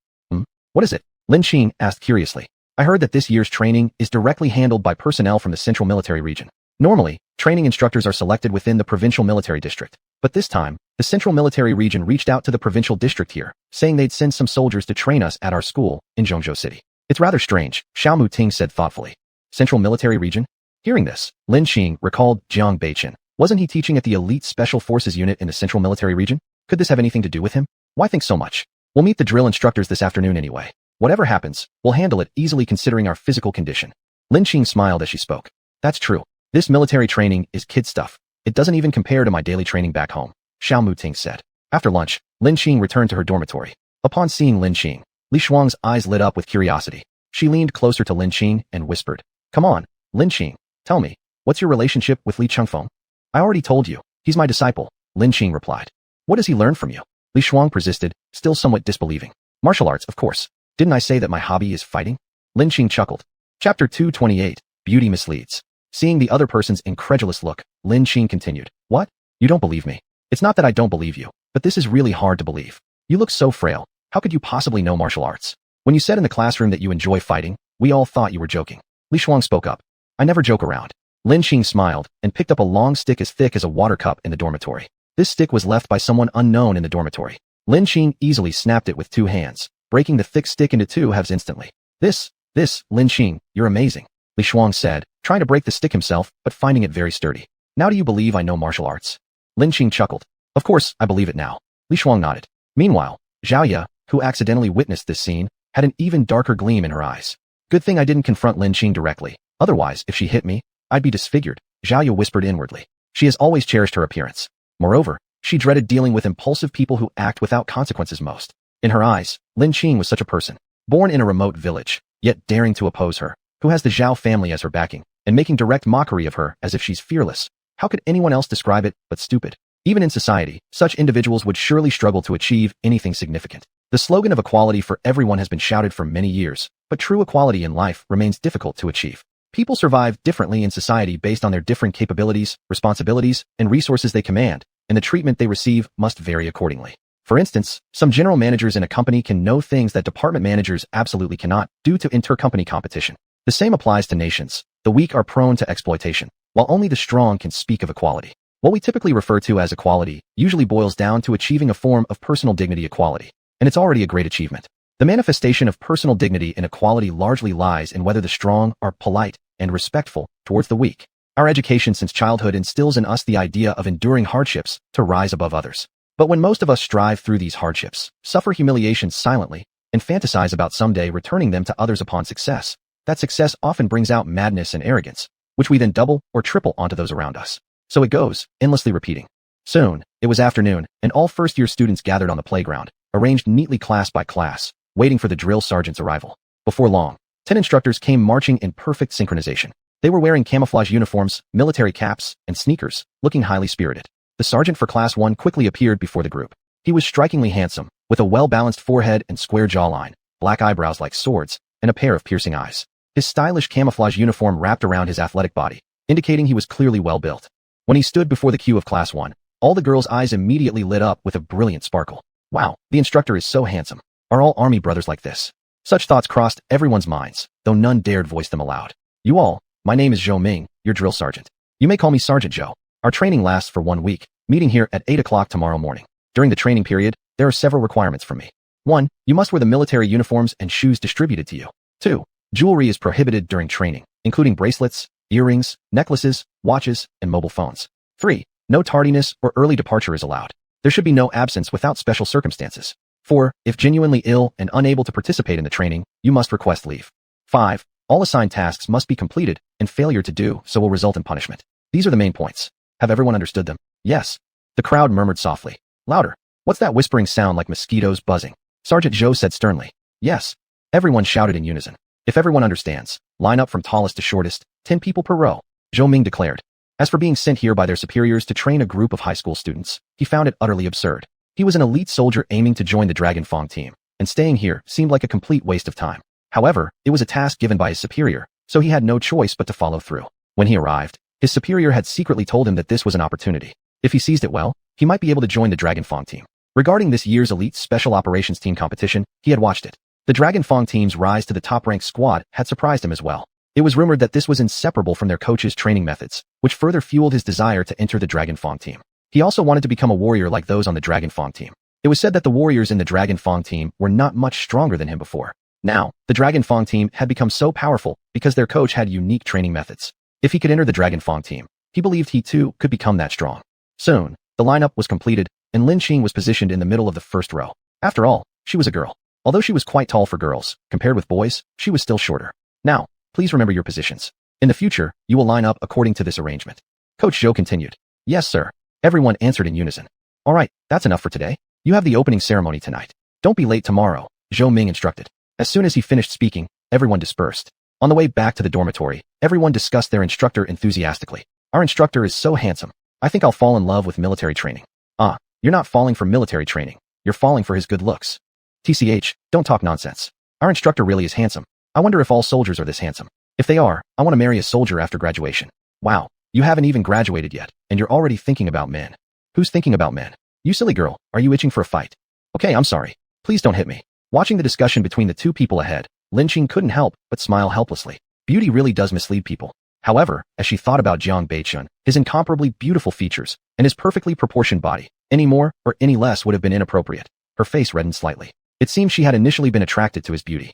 What is it? Lin Xing asked curiously. I heard that this year's training is directly handled by personnel from the Central Military Region. Normally, training instructors are selected within the Provincial Military District. But this time, the Central Military Region reached out to the Provincial District here, saying they'd send some soldiers to train us at our school in Zhongzhou City. It's rather strange, Xiao Muting said thoughtfully. Central Military Region? Hearing this, Lin Xing recalled Jiang Beichen. Wasn't he teaching at the Elite Special Forces Unit in the Central Military Region? Could this have anything to do with him? Why think so much? We'll meet the drill instructors this afternoon anyway. Whatever happens, we'll handle it easily considering our physical condition. Lin Xing smiled as she spoke. That's true. This military training is kid stuff. It doesn't even compare to my daily training back home, Xiao Muting said. After lunch, Lin Xing returned to her dormitory. Upon seeing Lin Xing, Li Shuang's eyes lit up with curiosity. She leaned closer to Lin Xing and whispered, Come on, Lin Xing, tell me, what's your relationship with Li Chengfeng? I already told you, he's my disciple, Lin Xing replied. What does he learn from you? Li Shuang persisted, still somewhat disbelieving. Martial arts, of course. Didn't I say that my hobby is fighting? Lin Xing chuckled. Chapter 228, Beauty Misleads. Seeing the other person's incredulous look, Lin Xing continued. What? You don't believe me? It's not that I don't believe you, but this is really hard to believe. You look so frail. How could you possibly know martial arts? When you said in the classroom that you enjoy fighting, we all thought you were joking. Li Shuang spoke up. I never joke around. Lin Xing smiled and picked up a long stick as thick as a water cup in the dormitory. This stick was left by someone unknown in the dormitory. Lin Xing easily snapped it with 2 hands, breaking the thick stick into 2 halves instantly. This, Lin Xing, you're amazing, Li Shuang said, trying to break the stick himself, but finding it very sturdy. Now do you believe I know martial arts? Lin Xing chuckled. Of course, I believe it now. Li Shuang nodded. Meanwhile, Zhao Ye, who accidentally witnessed this scene, had an even darker gleam in her eyes. Good thing I didn't confront Lin Qing directly. Otherwise, if she hit me, I'd be disfigured, Zhao Ye whispered inwardly. She has always cherished her appearance. Moreover, she dreaded dealing with impulsive people who act without consequences most. In her eyes, Lin Qing was such a person. Born in a remote village, yet daring to oppose her, who has the Zhao family as her backing, and making direct mockery of her as if she's fearless. How could anyone else describe it but stupid? Even in society, such individuals would surely struggle to achieve anything significant. The slogan of equality for everyone has been shouted for many years, but true equality in life remains difficult to achieve. People survive differently in society based on their different capabilities, responsibilities, and resources they command, and the treatment they receive must vary accordingly. For instance, some general managers in a company can know things that department managers absolutely cannot due to intercompany competition. The same applies to nations. The weak are prone to exploitation, while only the strong can speak of equality. What we typically refer to as equality usually boils down to achieving a form of personal dignity equality, and it's already a great achievement. The manifestation of personal dignity and equality largely lies in whether the strong are polite and respectful towards the weak. Our education since childhood instills in us the idea of enduring hardships to rise above others. But when most of us strive through these hardships, suffer humiliation silently, and fantasize about someday returning them to others upon success, that success often brings out madness and arrogance, which we then double or triple onto those around us. So it goes, endlessly repeating. Soon, it was afternoon, and all first-year students gathered on the playground, arranged neatly class by class, waiting for the drill sergeant's arrival. Before long, 10 instructors came marching in perfect synchronization. They were wearing camouflage uniforms, military caps, and sneakers, looking highly spirited. The sergeant for Class 1 quickly appeared before the group. He was strikingly handsome, with a well-balanced forehead and square jawline, black eyebrows like swords, and a pair of piercing eyes. His stylish camouflage uniform wrapped around his athletic body, indicating he was clearly well-built. When he stood before the queue of Class 1, all the girls' eyes immediately lit up with a brilliant sparkle. Wow, the instructor is so handsome. Are all army brothers like this? Such thoughts crossed everyone's minds, though none dared voice them aloud. You all, my name is Zhou Ming, your drill sergeant. You may call me Sergeant Zhou. Our training lasts for 1 week, meeting here at 8 o'clock tomorrow morning. During the training period, there are several requirements from me. 1. You must wear the military uniforms and shoes distributed to you. 2. Jewelry is prohibited during training, including bracelets, earrings, necklaces, watches, and mobile phones. 3. No tardiness or early departure is allowed. There should be no absence without special circumstances. 4. If genuinely ill and unable to participate in the training, you must request leave. 5. All assigned tasks must be completed, and failure to do so will result in punishment. These are the main points. Have everyone understood them? Yes. The crowd murmured softly. Louder. What's that whispering sound like mosquitoes buzzing? Sergeant Zhou said sternly. Yes. Everyone shouted in unison. If everyone understands, line up from tallest to shortest, 10 people per row, Zhou Ming declared. As for being sent here by their superiors to train a group of high school students, he found it utterly absurd. He was an elite soldier aiming to join the Dragon Fang team, and staying here seemed like a complete waste of time. However, it was a task given by his superior, so he had no choice but to follow through. When he arrived, his superior had secretly told him that this was an opportunity. If he seized it well, he might be able to join the Dragon Fang team. Regarding this year's elite special operations team competition, he had watched it. The Dragon Fang team's rise to the top-ranked squad had surprised him as well. It was rumored that this was inseparable from their coach's training methods, which further fueled his desire to enter the Dragon Fang team. He also wanted to become a warrior like those on the Dragon Fang team. It was said that the warriors in the Dragon Fang team were not much stronger than him before. Now, the Dragon Fang team had become so powerful because their coach had unique training methods. If he could enter the Dragon Fang team, he believed he too could become that strong. Soon, the lineup was completed, and Lin Qing was positioned in the middle of the first row. After all, she was a girl. Although she was quite tall for girls, compared with boys, she was still shorter. Now, please remember your positions. In the future, you will line up according to this arrangement. Coach Zhou continued. Yes, sir. Everyone answered in unison. All right, that's enough for today. You have the opening ceremony tonight. Don't be late tomorrow, Zhou Ming instructed. As soon as he finished speaking, everyone dispersed. On the way back to the dormitory, everyone discussed their instructor enthusiastically. Our instructor is so handsome. I think I'll fall in love with military training. Ah, you're not falling for military training. You're falling for his good looks. TCH, don't talk nonsense. Our instructor really is handsome. I wonder if all soldiers are this handsome. If they are, I want to marry a soldier after graduation. Wow, you haven't even graduated yet, and you're already thinking about men. Who's thinking about men? You silly girl, are you itching for a fight? Okay, I'm sorry. Please don't hit me. Watching the discussion between the two people ahead, Lin Qing couldn't help but smile helplessly. Beauty really does mislead people. However, as she thought about Jiang Beichun, his incomparably beautiful features, and his perfectly proportioned body, any more or any less would have been inappropriate. Her face reddened slightly. It seemed she had initially been attracted to his beauty.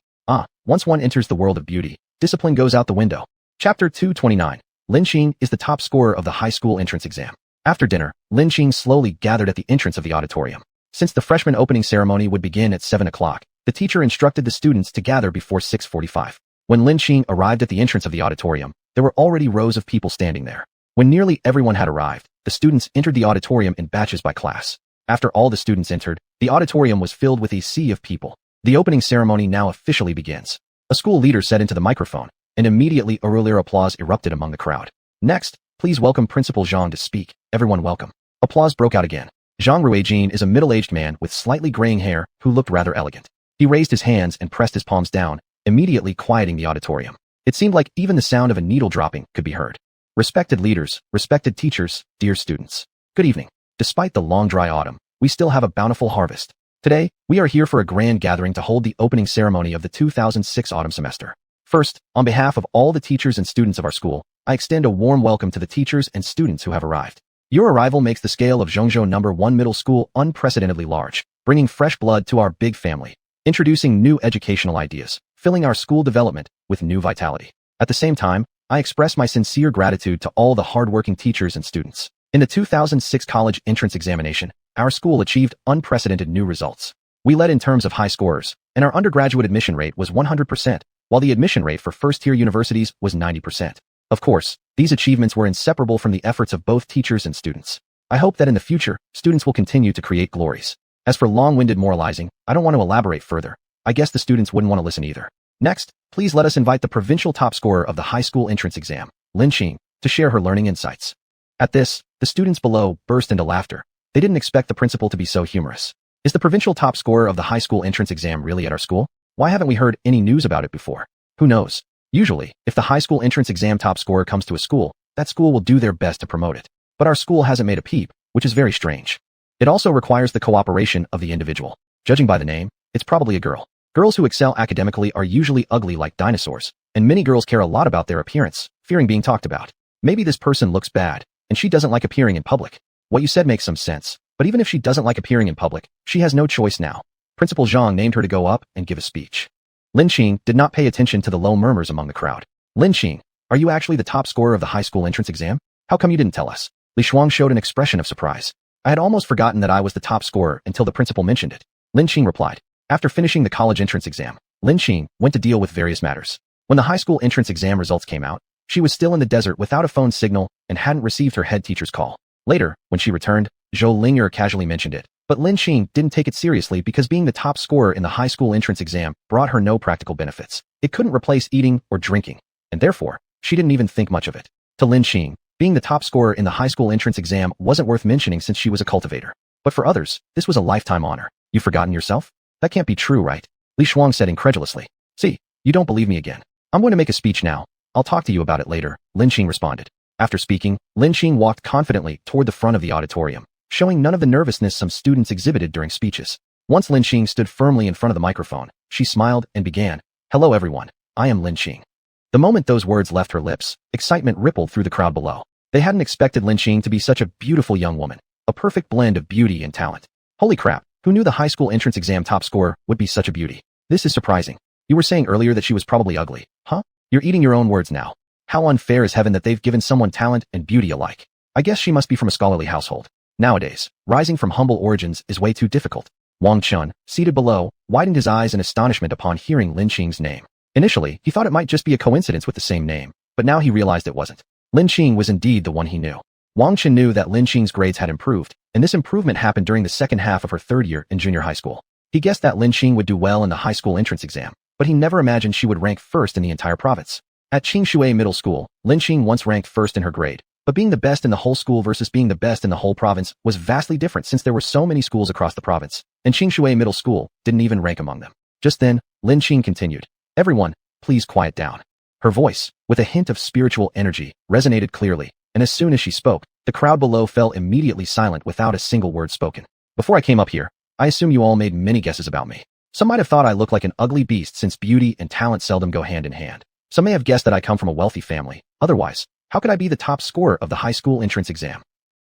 Once one enters the world of beauty, discipline goes out the window. Chapter 229. Lin Qing is the top scorer of the high school entrance exam. After dinner, Lin Qing slowly gathered at the entrance of the auditorium. Since the freshman opening ceremony would begin at 7 o'clock, the teacher instructed the students to gather before 6:45. When Lin Qing arrived at the entrance of the auditorium, there were already rows of people standing there. When nearly everyone had arrived, the students entered the auditorium in batches by class. After all the students entered, the auditorium was filled with a sea of people. The opening ceremony now officially begins. A school leader said into the microphone, and immediately earlier applause erupted among the crowd. Next, please welcome Principal Jiang to speak. Everyone welcome. Applause broke out again. Jiang Ruijin is a middle-aged man with slightly graying hair who looked rather elegant. He raised his hands and pressed his palms down, immediately quieting the auditorium. It seemed like even the sound of a needle dropping could be heard. Respected leaders, respected teachers, dear students. Good evening. Despite the long dry autumn, we still have a bountiful harvest. Today, we are here for a grand gathering to hold the opening ceremony of the 2006 autumn semester. First, on behalf of all the teachers and students of our school, I extend a warm welcome to the teachers and students who have arrived. Your arrival makes the scale of Zhongzhou No. 1 Middle School unprecedentedly large, bringing fresh blood to our big family, introducing new educational ideas, filling our school development with new vitality. At the same time, I express my sincere gratitude to all the hardworking teachers and students. In the 2006 college entrance examination, our school achieved unprecedented new results. We led in terms of high scorers, and our undergraduate admission rate was 100%, while the admission rate for first-tier universities was 90%. Of course, these achievements were inseparable from the efforts of both teachers and students. I hope that in the future, students will continue to create glories. As for long-winded moralizing, I don't want to elaborate further. I guess the students wouldn't want to listen either. Next, please let us invite the provincial top scorer of the high school entrance exam, Lin Qing, to share her learning insights. At this, the students below burst into laughter. They didn't expect the principal to be so humorous. Is the provincial top scorer of the high school entrance exam really at our school? Why haven't we heard any news about it before? Who knows? Usually, if the high school entrance exam top scorer comes to a school, that school will do their best to promote it. But our school hasn't made a peep, which is very strange. It also requires the cooperation of the individual. Judging by the name, it's probably a girl. Girls who excel academically are usually ugly like dinosaurs, and many girls care a lot about their appearance, fearing being talked about. Maybe this person looks bad, and she doesn't like appearing in public. What you said makes some sense, but even if she doesn't like appearing in public, she has no choice now. Principal Jiang named her to go up and give a speech. Lin Qing did not pay attention to the low murmurs among the crowd. Lin Qing, are you actually the top scorer of the high school entrance exam? How come you didn't tell us? Li Shuang showed an expression of surprise. I had almost forgotten that I was the top scorer until the principal mentioned it. Lin Qing replied. After finishing the college entrance exam, Lin Qing went to deal with various matters. When the high school entrance exam results came out, she was still in the desert without a phone signal and hadn't received her head teacher's call. Later, when she returned, Zhou Ling'er casually mentioned it. But Lin Qing didn't take it seriously because being the top scorer in the high school entrance exam brought her no practical benefits. It couldn't replace eating or drinking, and therefore, she didn't even think much of it. To Lin Qing, being the top scorer in the high school entrance exam wasn't worth mentioning since she was a cultivator. But for others, this was a lifetime honor. You've forgotten yourself? That can't be true, right? Li Shuang said incredulously. See, you don't believe me again. I'm going to make a speech now. I'll talk to you about it later, Lin Qing responded. After speaking, Lin Qing walked confidently toward the front of the auditorium, showing none of the nervousness some students exhibited during speeches. Once Lin Qing stood firmly in front of the microphone, she smiled and began, "Hello everyone, I am Lin Qing." The moment those words left her lips, excitement rippled through the crowd below. They hadn't expected Lin Qing to be such a beautiful young woman, a perfect blend of beauty and talent. Holy crap, who knew the high school entrance exam top scorer would be such a beauty? This is surprising. You were saying earlier that she was probably ugly, huh? You're eating your own words now. How unfair is heaven that they've given someone talent and beauty alike. I guess she must be from a scholarly household. Nowadays, rising from humble origins is way too difficult. Wang Chun, seated below, widened his eyes in astonishment upon hearing Lin Qing's name. Initially, he thought it might just be a coincidence with the same name, but now he realized it wasn't. Lin Qing was indeed the one he knew. Wang Chun knew that Lin Qing's grades had improved, and this improvement happened during the second half of her third year in junior high school. He guessed that Lin Qing would do well in the high school entrance exam, but he never imagined she would rank first in the entire province. At Qingshui Middle School, Lin Qing once ranked first in her grade, but being the best in the whole school versus being the best in the whole province was vastly different since there were so many schools across the province, and Qingshui Middle School didn't even rank among them. Just then, Lin Qing continued, "Everyone, please quiet down." Her voice, with a hint of spiritual energy, resonated clearly, and as soon as she spoke, the crowd below fell immediately silent without a single word spoken. Before I came up here, I assume you all made many guesses about me. Some might have thought I looked like an ugly beast since beauty and talent seldom go hand in hand. Some may have guessed that I come from a wealthy family. Otherwise, how could I be the top scorer of the high school entrance exam?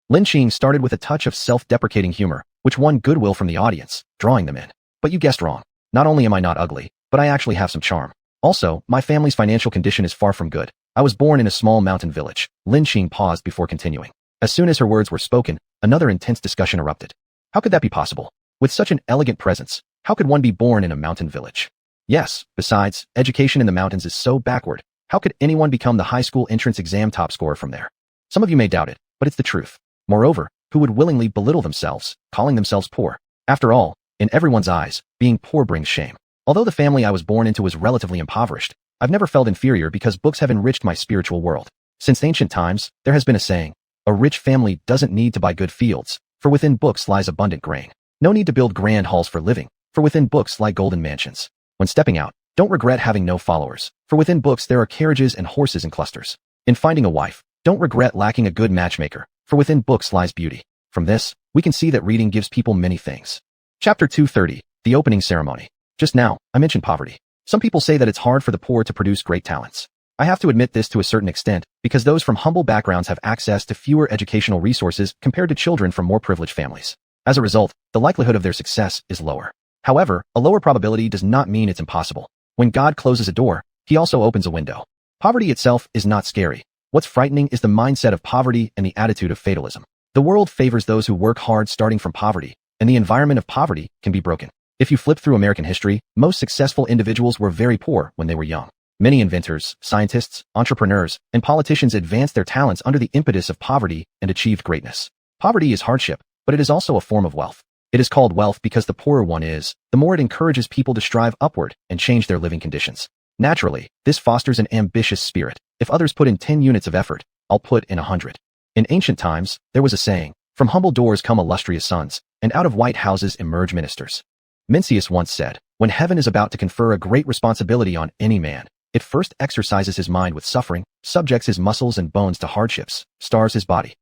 Lin Qing started with a touch of self-deprecating humor, which won goodwill from the audience, drawing them in. But you guessed wrong. Not only am I not ugly, but I actually have some charm. Also, my family's financial condition is far from good. I was born in a small mountain village. Lin Qing paused before continuing. As soon as her words were spoken, another intense discussion erupted. How could that be possible? With such an elegant presence, how could one be born in a mountain village? Yes, besides, education in the mountains is so backward. How could anyone become the high school entrance exam top scorer from there? Some of you may doubt it, but it's the truth. Moreover, who would willingly belittle themselves, calling themselves poor? After all, in everyone's eyes, being poor brings shame. Although the family I was born into was relatively impoverished, I've never felt inferior because books have enriched my spiritual world. Since ancient times, there has been a saying, a rich family doesn't need to buy good fields, for within books lies abundant grain. No need to build grand halls for living, for within books lie golden mansions. When stepping out, don't regret having no followers, for within books there are carriages and horses in clusters. In finding a wife, don't regret lacking a good matchmaker, for within books lies beauty. From this, we can see that reading gives people many things. Chapter 230, The Opening Ceremony. Just now, I mentioned poverty. Some people say that it's hard for the poor to produce great talents. I have to admit this to a certain extent, because those from humble backgrounds have access to fewer educational resources compared to children from more privileged families. As a result, the likelihood of their success is lower. However, a lower probability does not mean it's impossible. When God closes a door, he also opens a window. Poverty itself is not scary. What's frightening is the mindset of poverty and the attitude of fatalism. The world favors those who work hard starting from poverty, and the environment of poverty can be broken. If you flip through American history, most successful individuals were very poor when they were young. Many inventors, scientists, entrepreneurs, and politicians advanced their talents under the impetus of poverty and achieved greatness. Poverty is hardship, but it is also a form of wealth. It is called wealth because the poorer one is, the more it encourages people to strive upward and change their living conditions. Naturally, this fosters an ambitious spirit. If others put in 10 units of effort, I'll put in 100. In ancient times, there was a saying, from humble doors come illustrious sons, and out of white houses emerge ministers. Mencius once said, when heaven is about to confer a great responsibility on any man, it first exercises his mind with suffering, subjects his muscles and bones to hardships, stars his body.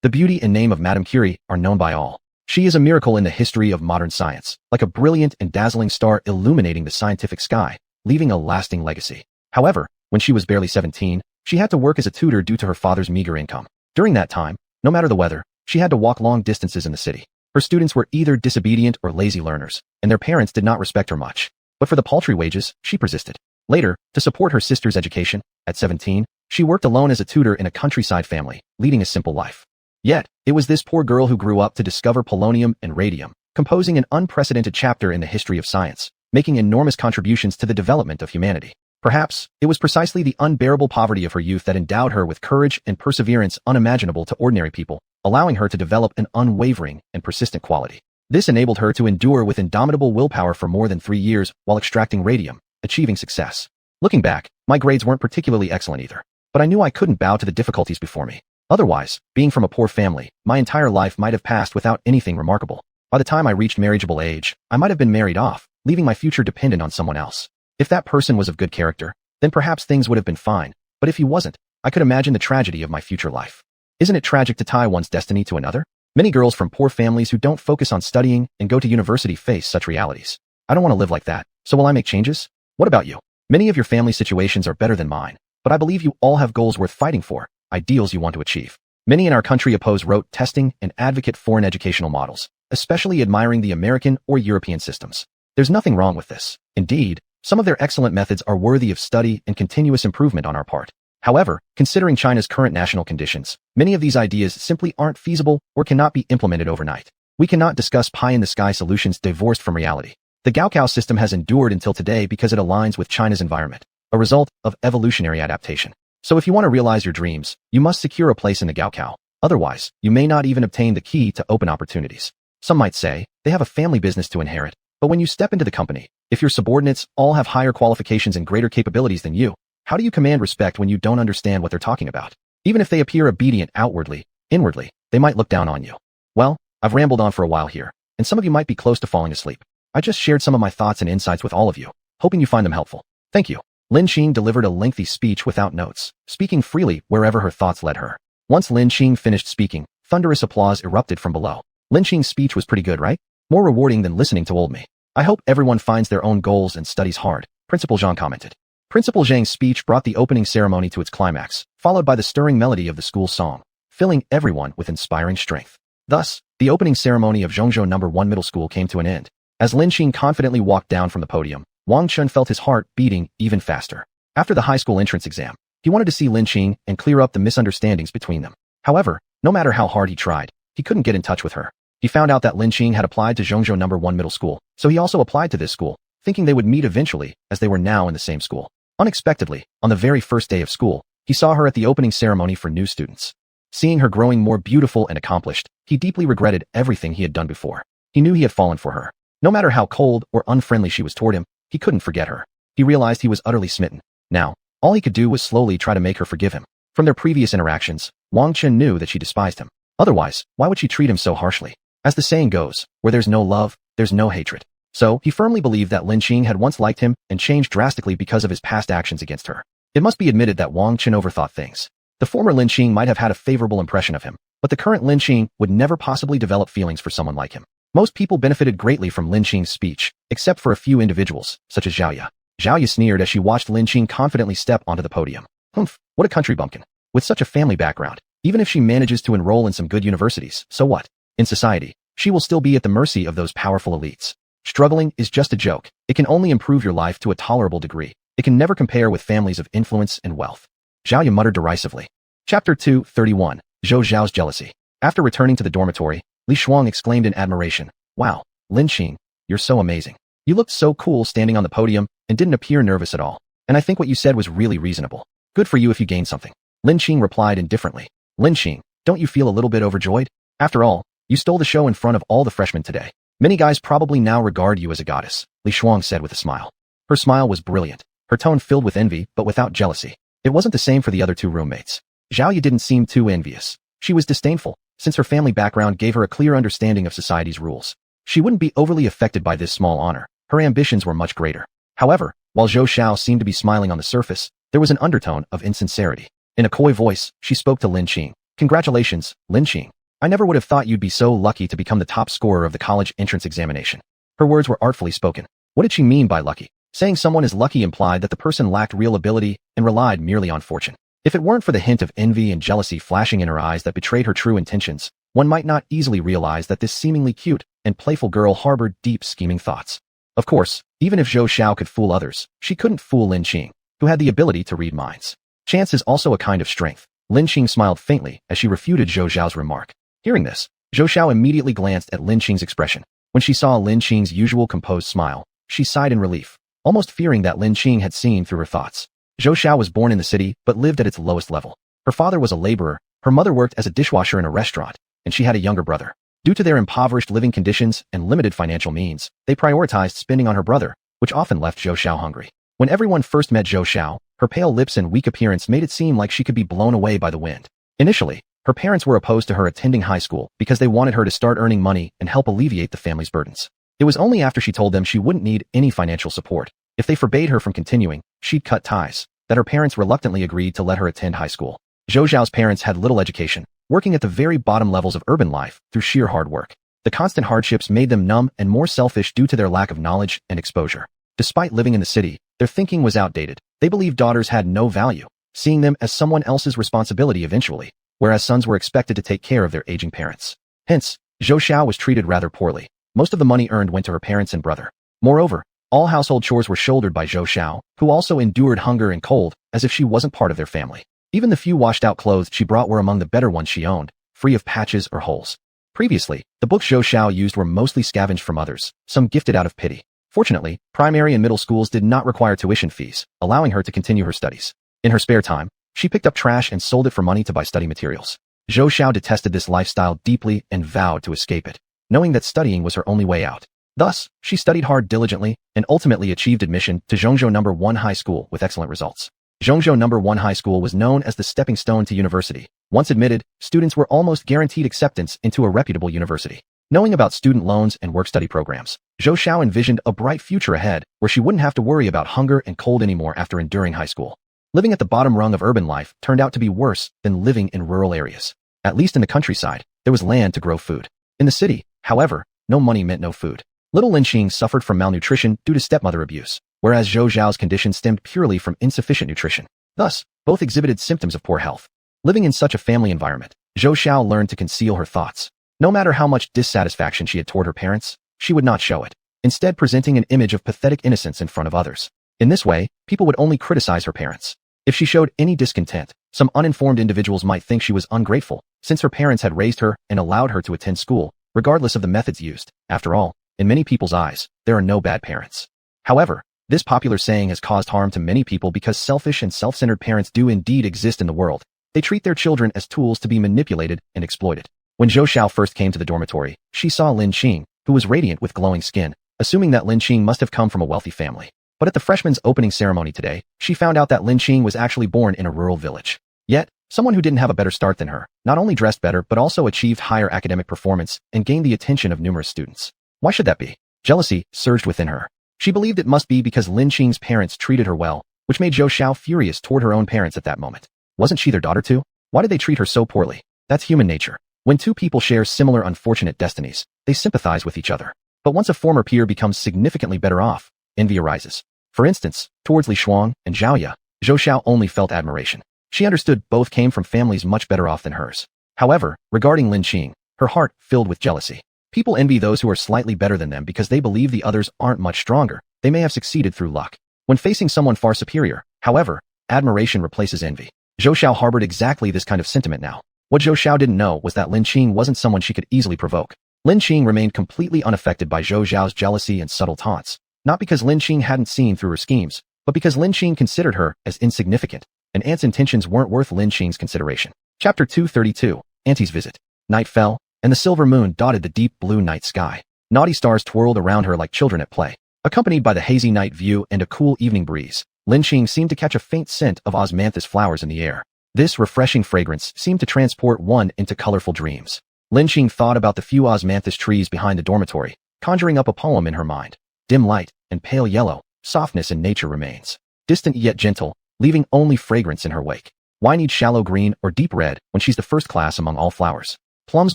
The beauty and name of Madame Curie are known by all. She is a miracle in the history of modern science, like a brilliant and dazzling star illuminating the scientific sky, leaving a lasting legacy. However, when she was barely 17, she had to work as a tutor due to her father's meager income. During that time, no matter the weather, she had to walk long distances in the city. Her students were either disobedient or lazy learners, and their parents did not respect her much. But for the paltry wages, she persisted. Later, to support her sister's education, at 17, she worked alone as a tutor in a countryside family, leading a simple life. Yet, it was this poor girl who grew up to discover polonium and radium, composing an unprecedented chapter in the history of science, making enormous contributions to the development of humanity. Perhaps, it was precisely the unbearable poverty of her youth that endowed her with courage and perseverance unimaginable to ordinary people, allowing her to develop an unwavering and persistent quality. This enabled her to endure with indomitable willpower for more than 3 years while extracting radium, achieving success. Looking back, my grades weren't particularly excellent either, but I knew I couldn't bow to the difficulties before me. Otherwise, being from a poor family, my entire life might have passed without anything remarkable. By the time I reached marriageable age, I might have been married off, leaving my future dependent on someone else. If that person was of good character, then perhaps things would have been fine, but if he wasn't, I could imagine the tragedy of my future life. Isn't it tragic to tie one's destiny to another? Many girls from poor families who don't focus on studying and go to university face such realities. I don't want to live like that, so will I make changes? What about you? Many of your family situations are better than mine, but I believe you all have goals worth fighting for, ideals you want to achieve. Many in our country oppose rote testing and advocate foreign educational models, especially admiring the American or European systems. There's nothing wrong with this. Indeed, some of their excellent methods are worthy of study and continuous improvement on our part. However, considering China's current national conditions, many of these ideas simply aren't feasible or cannot be implemented overnight. We cannot discuss pie-in-the-sky solutions divorced from reality. The Gaokao system has endured until today because it aligns with China's environment, a result of evolutionary adaptation. So if you want to realize your dreams, you must secure a place in the Gaokao. Otherwise, you may not even obtain the key to open opportunities. Some might say, they have a family business to inherit. But when you step into the company, if your subordinates all have higher qualifications and greater capabilities than you, how do you command respect when you don't understand what they're talking about? Even if they appear obedient outwardly, inwardly, they might look down on you. Well, I've rambled on for a while here, and some of you might be close to falling asleep. I just shared some of my thoughts and insights with all of you, hoping you find them helpful. Thank you. Lin Xing delivered a lengthy speech without notes, speaking freely wherever her thoughts led her. Once Lin Xing finished speaking, thunderous applause erupted from below. Lin Xing's speech was pretty good, right? More rewarding than listening to old me. I hope everyone finds their own goals and studies hard, Principal Zhang commented. Principal Zhang's speech brought the opening ceremony to its climax, followed by the stirring melody of the school song, filling everyone with inspiring strength. Thus, the opening ceremony of Zhongzhou No. 1 Middle School came to an end. As Lin Xing confidently walked down from the podium, Wang Chun felt his heart beating even faster. After the high school entrance exam, he wanted to see Lin Xing and clear up the misunderstandings between them. However, no matter how hard he tried, he couldn't get in touch with her. He found out that Lin Qing had applied to Zhongzhou No. 1 middle school, so he also applied to this school, thinking they would meet eventually, as they were now in the same school. Unexpectedly, on the very first day of school, he saw her at the opening ceremony for new students. Seeing her growing more beautiful and accomplished, he deeply regretted everything he had done before. He knew he had fallen for her. No matter how cold or unfriendly she was toward him, he couldn't forget her. He realized he was utterly smitten. Now, all he could do was slowly try to make her forgive him. From their previous interactions, Wang Chen knew that she despised him. Otherwise, why would she treat him so harshly? As the saying goes, where there's no love, there's no hatred. So, he firmly believed that Lin Qing had once liked him and changed drastically because of his past actions against her. It must be admitted that Wang Chen overthought things. The former Lin Qing might have had a favorable impression of him, but the current Lin Qing would never possibly develop feelings for someone like him. Most people benefited greatly from Lin Qing's speech, except for a few individuals, such as Zhao Ye. Zhao Ye sneered as she watched Lin Qing confidently step onto the podium. Humph, what a country bumpkin. With such a family background, even if she manages to enroll in some good universities, so what? In society, she will still be at the mercy of those powerful elites. Struggling is just a joke. It can only improve your life to a tolerable degree. It can never compare with families of influence and wealth. Zhao Ye muttered derisively. Chapter 231. Zhou Zhao's Jealousy. After returning to the dormitory, Li Shuang exclaimed in admiration, "Wow, Lin Qing, you're so amazing. You looked so cool standing on the podium and didn't appear nervous at all. And I think what you said was really reasonable. Good for you if you gained something." Lin Qing replied indifferently. "Lin Qing, don't you feel a little bit overjoyed? After all, you stole the show in front of all the freshmen today. Many guys probably now regard you as a goddess," Li Shuang said with a smile. Her smile was brilliant, her tone filled with envy but without jealousy. It wasn't the same for the other two roommates. Zhao Ye didn't seem too envious. She was disdainful, since her family background gave her a clear understanding of society's rules. She wouldn't be overly affected by this small honor. Her ambitions were much greater. However, while Zhou Xiao seemed to be smiling on the surface, there was an undertone of insincerity. In a coy voice, she spoke to Lin Qing. "Congratulations, Lin Qing. I never would have thought you'd be so lucky to become the top scorer of the college entrance examination." Her words were artfully spoken. What did she mean by lucky? Saying someone is lucky implied that the person lacked real ability and relied merely on fortune. If it weren't for the hint of envy and jealousy flashing in her eyes that betrayed her true intentions, one might not easily realize that this seemingly cute and playful girl harbored deep scheming thoughts. Of course, even if Zhou Xiao could fool others, she couldn't fool Lin Qing, who had the ability to read minds. Chance is also a kind of strength. Lin Qing smiled faintly as she refuted Zhou Xiao's remark. Hearing this, Zhou Xiao immediately glanced at Lin Qing's expression. When she saw Lin Qing's usual composed smile, she sighed in relief, almost fearing that Lin Qing had seen through her thoughts. Zhou Xiao was born in the city but lived at its lowest level. Her father was a laborer, her mother worked as a dishwasher in a restaurant, and she had a younger brother. Due to their impoverished living conditions and limited financial means, they prioritized spending on her brother, which often left Zhou Xiao hungry. When everyone first met Zhou Xiao, her pale lips and weak appearance made it seem like she could be blown away by the wind. Initially, her parents were opposed to her attending high school because they wanted her to start earning money and help alleviate the family's burdens. It was only after she told them she wouldn't need any financial support if they forbade her from continuing, she'd cut ties, that her parents reluctantly agreed to let her attend high school. Zhou Xiao's parents had little education, working at the very bottom levels of urban life through sheer hard work. The constant hardships made them numb and more selfish due to their lack of knowledge and exposure. Despite living in the city, their thinking was outdated. They believed daughters had no value, seeing them as someone else's responsibility eventually, whereas sons were expected to take care of their aging parents. Hence, Zhou Xiao was treated rather poorly. Most of the money earned went to her parents and brother. Moreover, all household chores were shouldered by Zhou Xiao, who also endured hunger and cold, as if she wasn't part of their family. Even the few washed-out clothes she brought were among the better ones she owned, free of patches or holes. Previously, the books Zhou Xiao used were mostly scavenged from others, some gifted out of pity. Fortunately, primary and middle schools did not require tuition fees, allowing her to continue her studies. In her spare time, she picked up trash and sold it for money to buy study materials. Zhou Xiao detested this lifestyle deeply and vowed to escape it, knowing that studying was her only way out. Thus, she studied hard diligently and ultimately achieved admission to Zhongzhou No. 1 High School with excellent results. Zhongzhou No. 1 High School was known as the stepping stone to university. Once admitted, students were almost guaranteed acceptance into a reputable university. Knowing about student loans and work-study programs, Zhou Xiao envisioned a bright future ahead where she wouldn't have to worry about hunger and cold anymore after enduring high school. Living at the bottom rung of urban life turned out to be worse than living in rural areas. At least in the countryside, there was land to grow food. In the city, however, no money meant no food. Little Lin Qing suffered from malnutrition due to stepmother abuse, whereas Zhou Zhao's condition stemmed purely from insufficient nutrition. Thus, both exhibited symptoms of poor health. Living in such a family environment, Zhou Xiao learned to conceal her thoughts. No matter how much dissatisfaction she had toward her parents, she would not show it, instead presenting an image of pathetic innocence in front of others. In this way, people would only criticize her parents. If she showed any discontent, some uninformed individuals might think she was ungrateful, since her parents had raised her and allowed her to attend school, regardless of the methods used. After all, in many people's eyes, there are no bad parents. However, this popular saying has caused harm to many people because selfish and self-centered parents do indeed exist in the world. They treat their children as tools to be manipulated and exploited. When Zhou Xiao first came to the dormitory, she saw Lin Qing, who was radiant with glowing skin, assuming that Lin Qing must have come from a wealthy family. But at the freshman's opening ceremony today, she found out that Lin Qing was actually born in a rural village. Yet, someone who didn't have a better start than her, not only dressed better but also achieved higher academic performance and gained the attention of numerous students. Why should that be? Jealousy surged within her. She believed it must be because Lin Qing's parents treated her well, which made Zhou Xiao furious toward her own parents at that moment. Wasn't she their daughter too? Why did they treat her so poorly? That's human nature. When two people share similar unfortunate destinies, they sympathize with each other. But once a former peer becomes significantly better off, envy arises. For instance, towards Li Shuang and Zhao Ya, Zhou Xiao only felt admiration. She understood both came from families much better off than hers. However, regarding Lin Qing, her heart filled with jealousy. People envy those who are slightly better than them because they believe the others aren't much stronger. They may have succeeded through luck. When facing someone far superior, however, admiration replaces envy. Zhou Xiao harbored exactly this kind of sentiment now. What Zhou Xiao didn't know was that Lin Qing wasn't someone she could easily provoke. Lin Qing remained completely unaffected by Zhou Xiao's jealousy and subtle taunts, not because Lin Qing hadn't seen through her schemes, but because Lin Qing considered her as insignificant, and Aunt's intentions weren't worth Lin Qing's consideration. Chapter 232, Auntie's Visit. Night fell, and the silver moon dotted the deep blue night sky. Naughty stars twirled around her like children at play. Accompanied by the hazy night view and a cool evening breeze, Lin Qing seemed to catch a faint scent of osmanthus flowers in the air. This refreshing fragrance seemed to transport one into colorful dreams. Lin Qing thought about the few osmanthus trees behind the dormitory, conjuring up a poem in her mind. Dim light and pale yellow, softness in nature remains. Distant yet gentle, leaving only fragrance in her wake. Why need shallow green or deep red when she's the first class among all flowers? Plums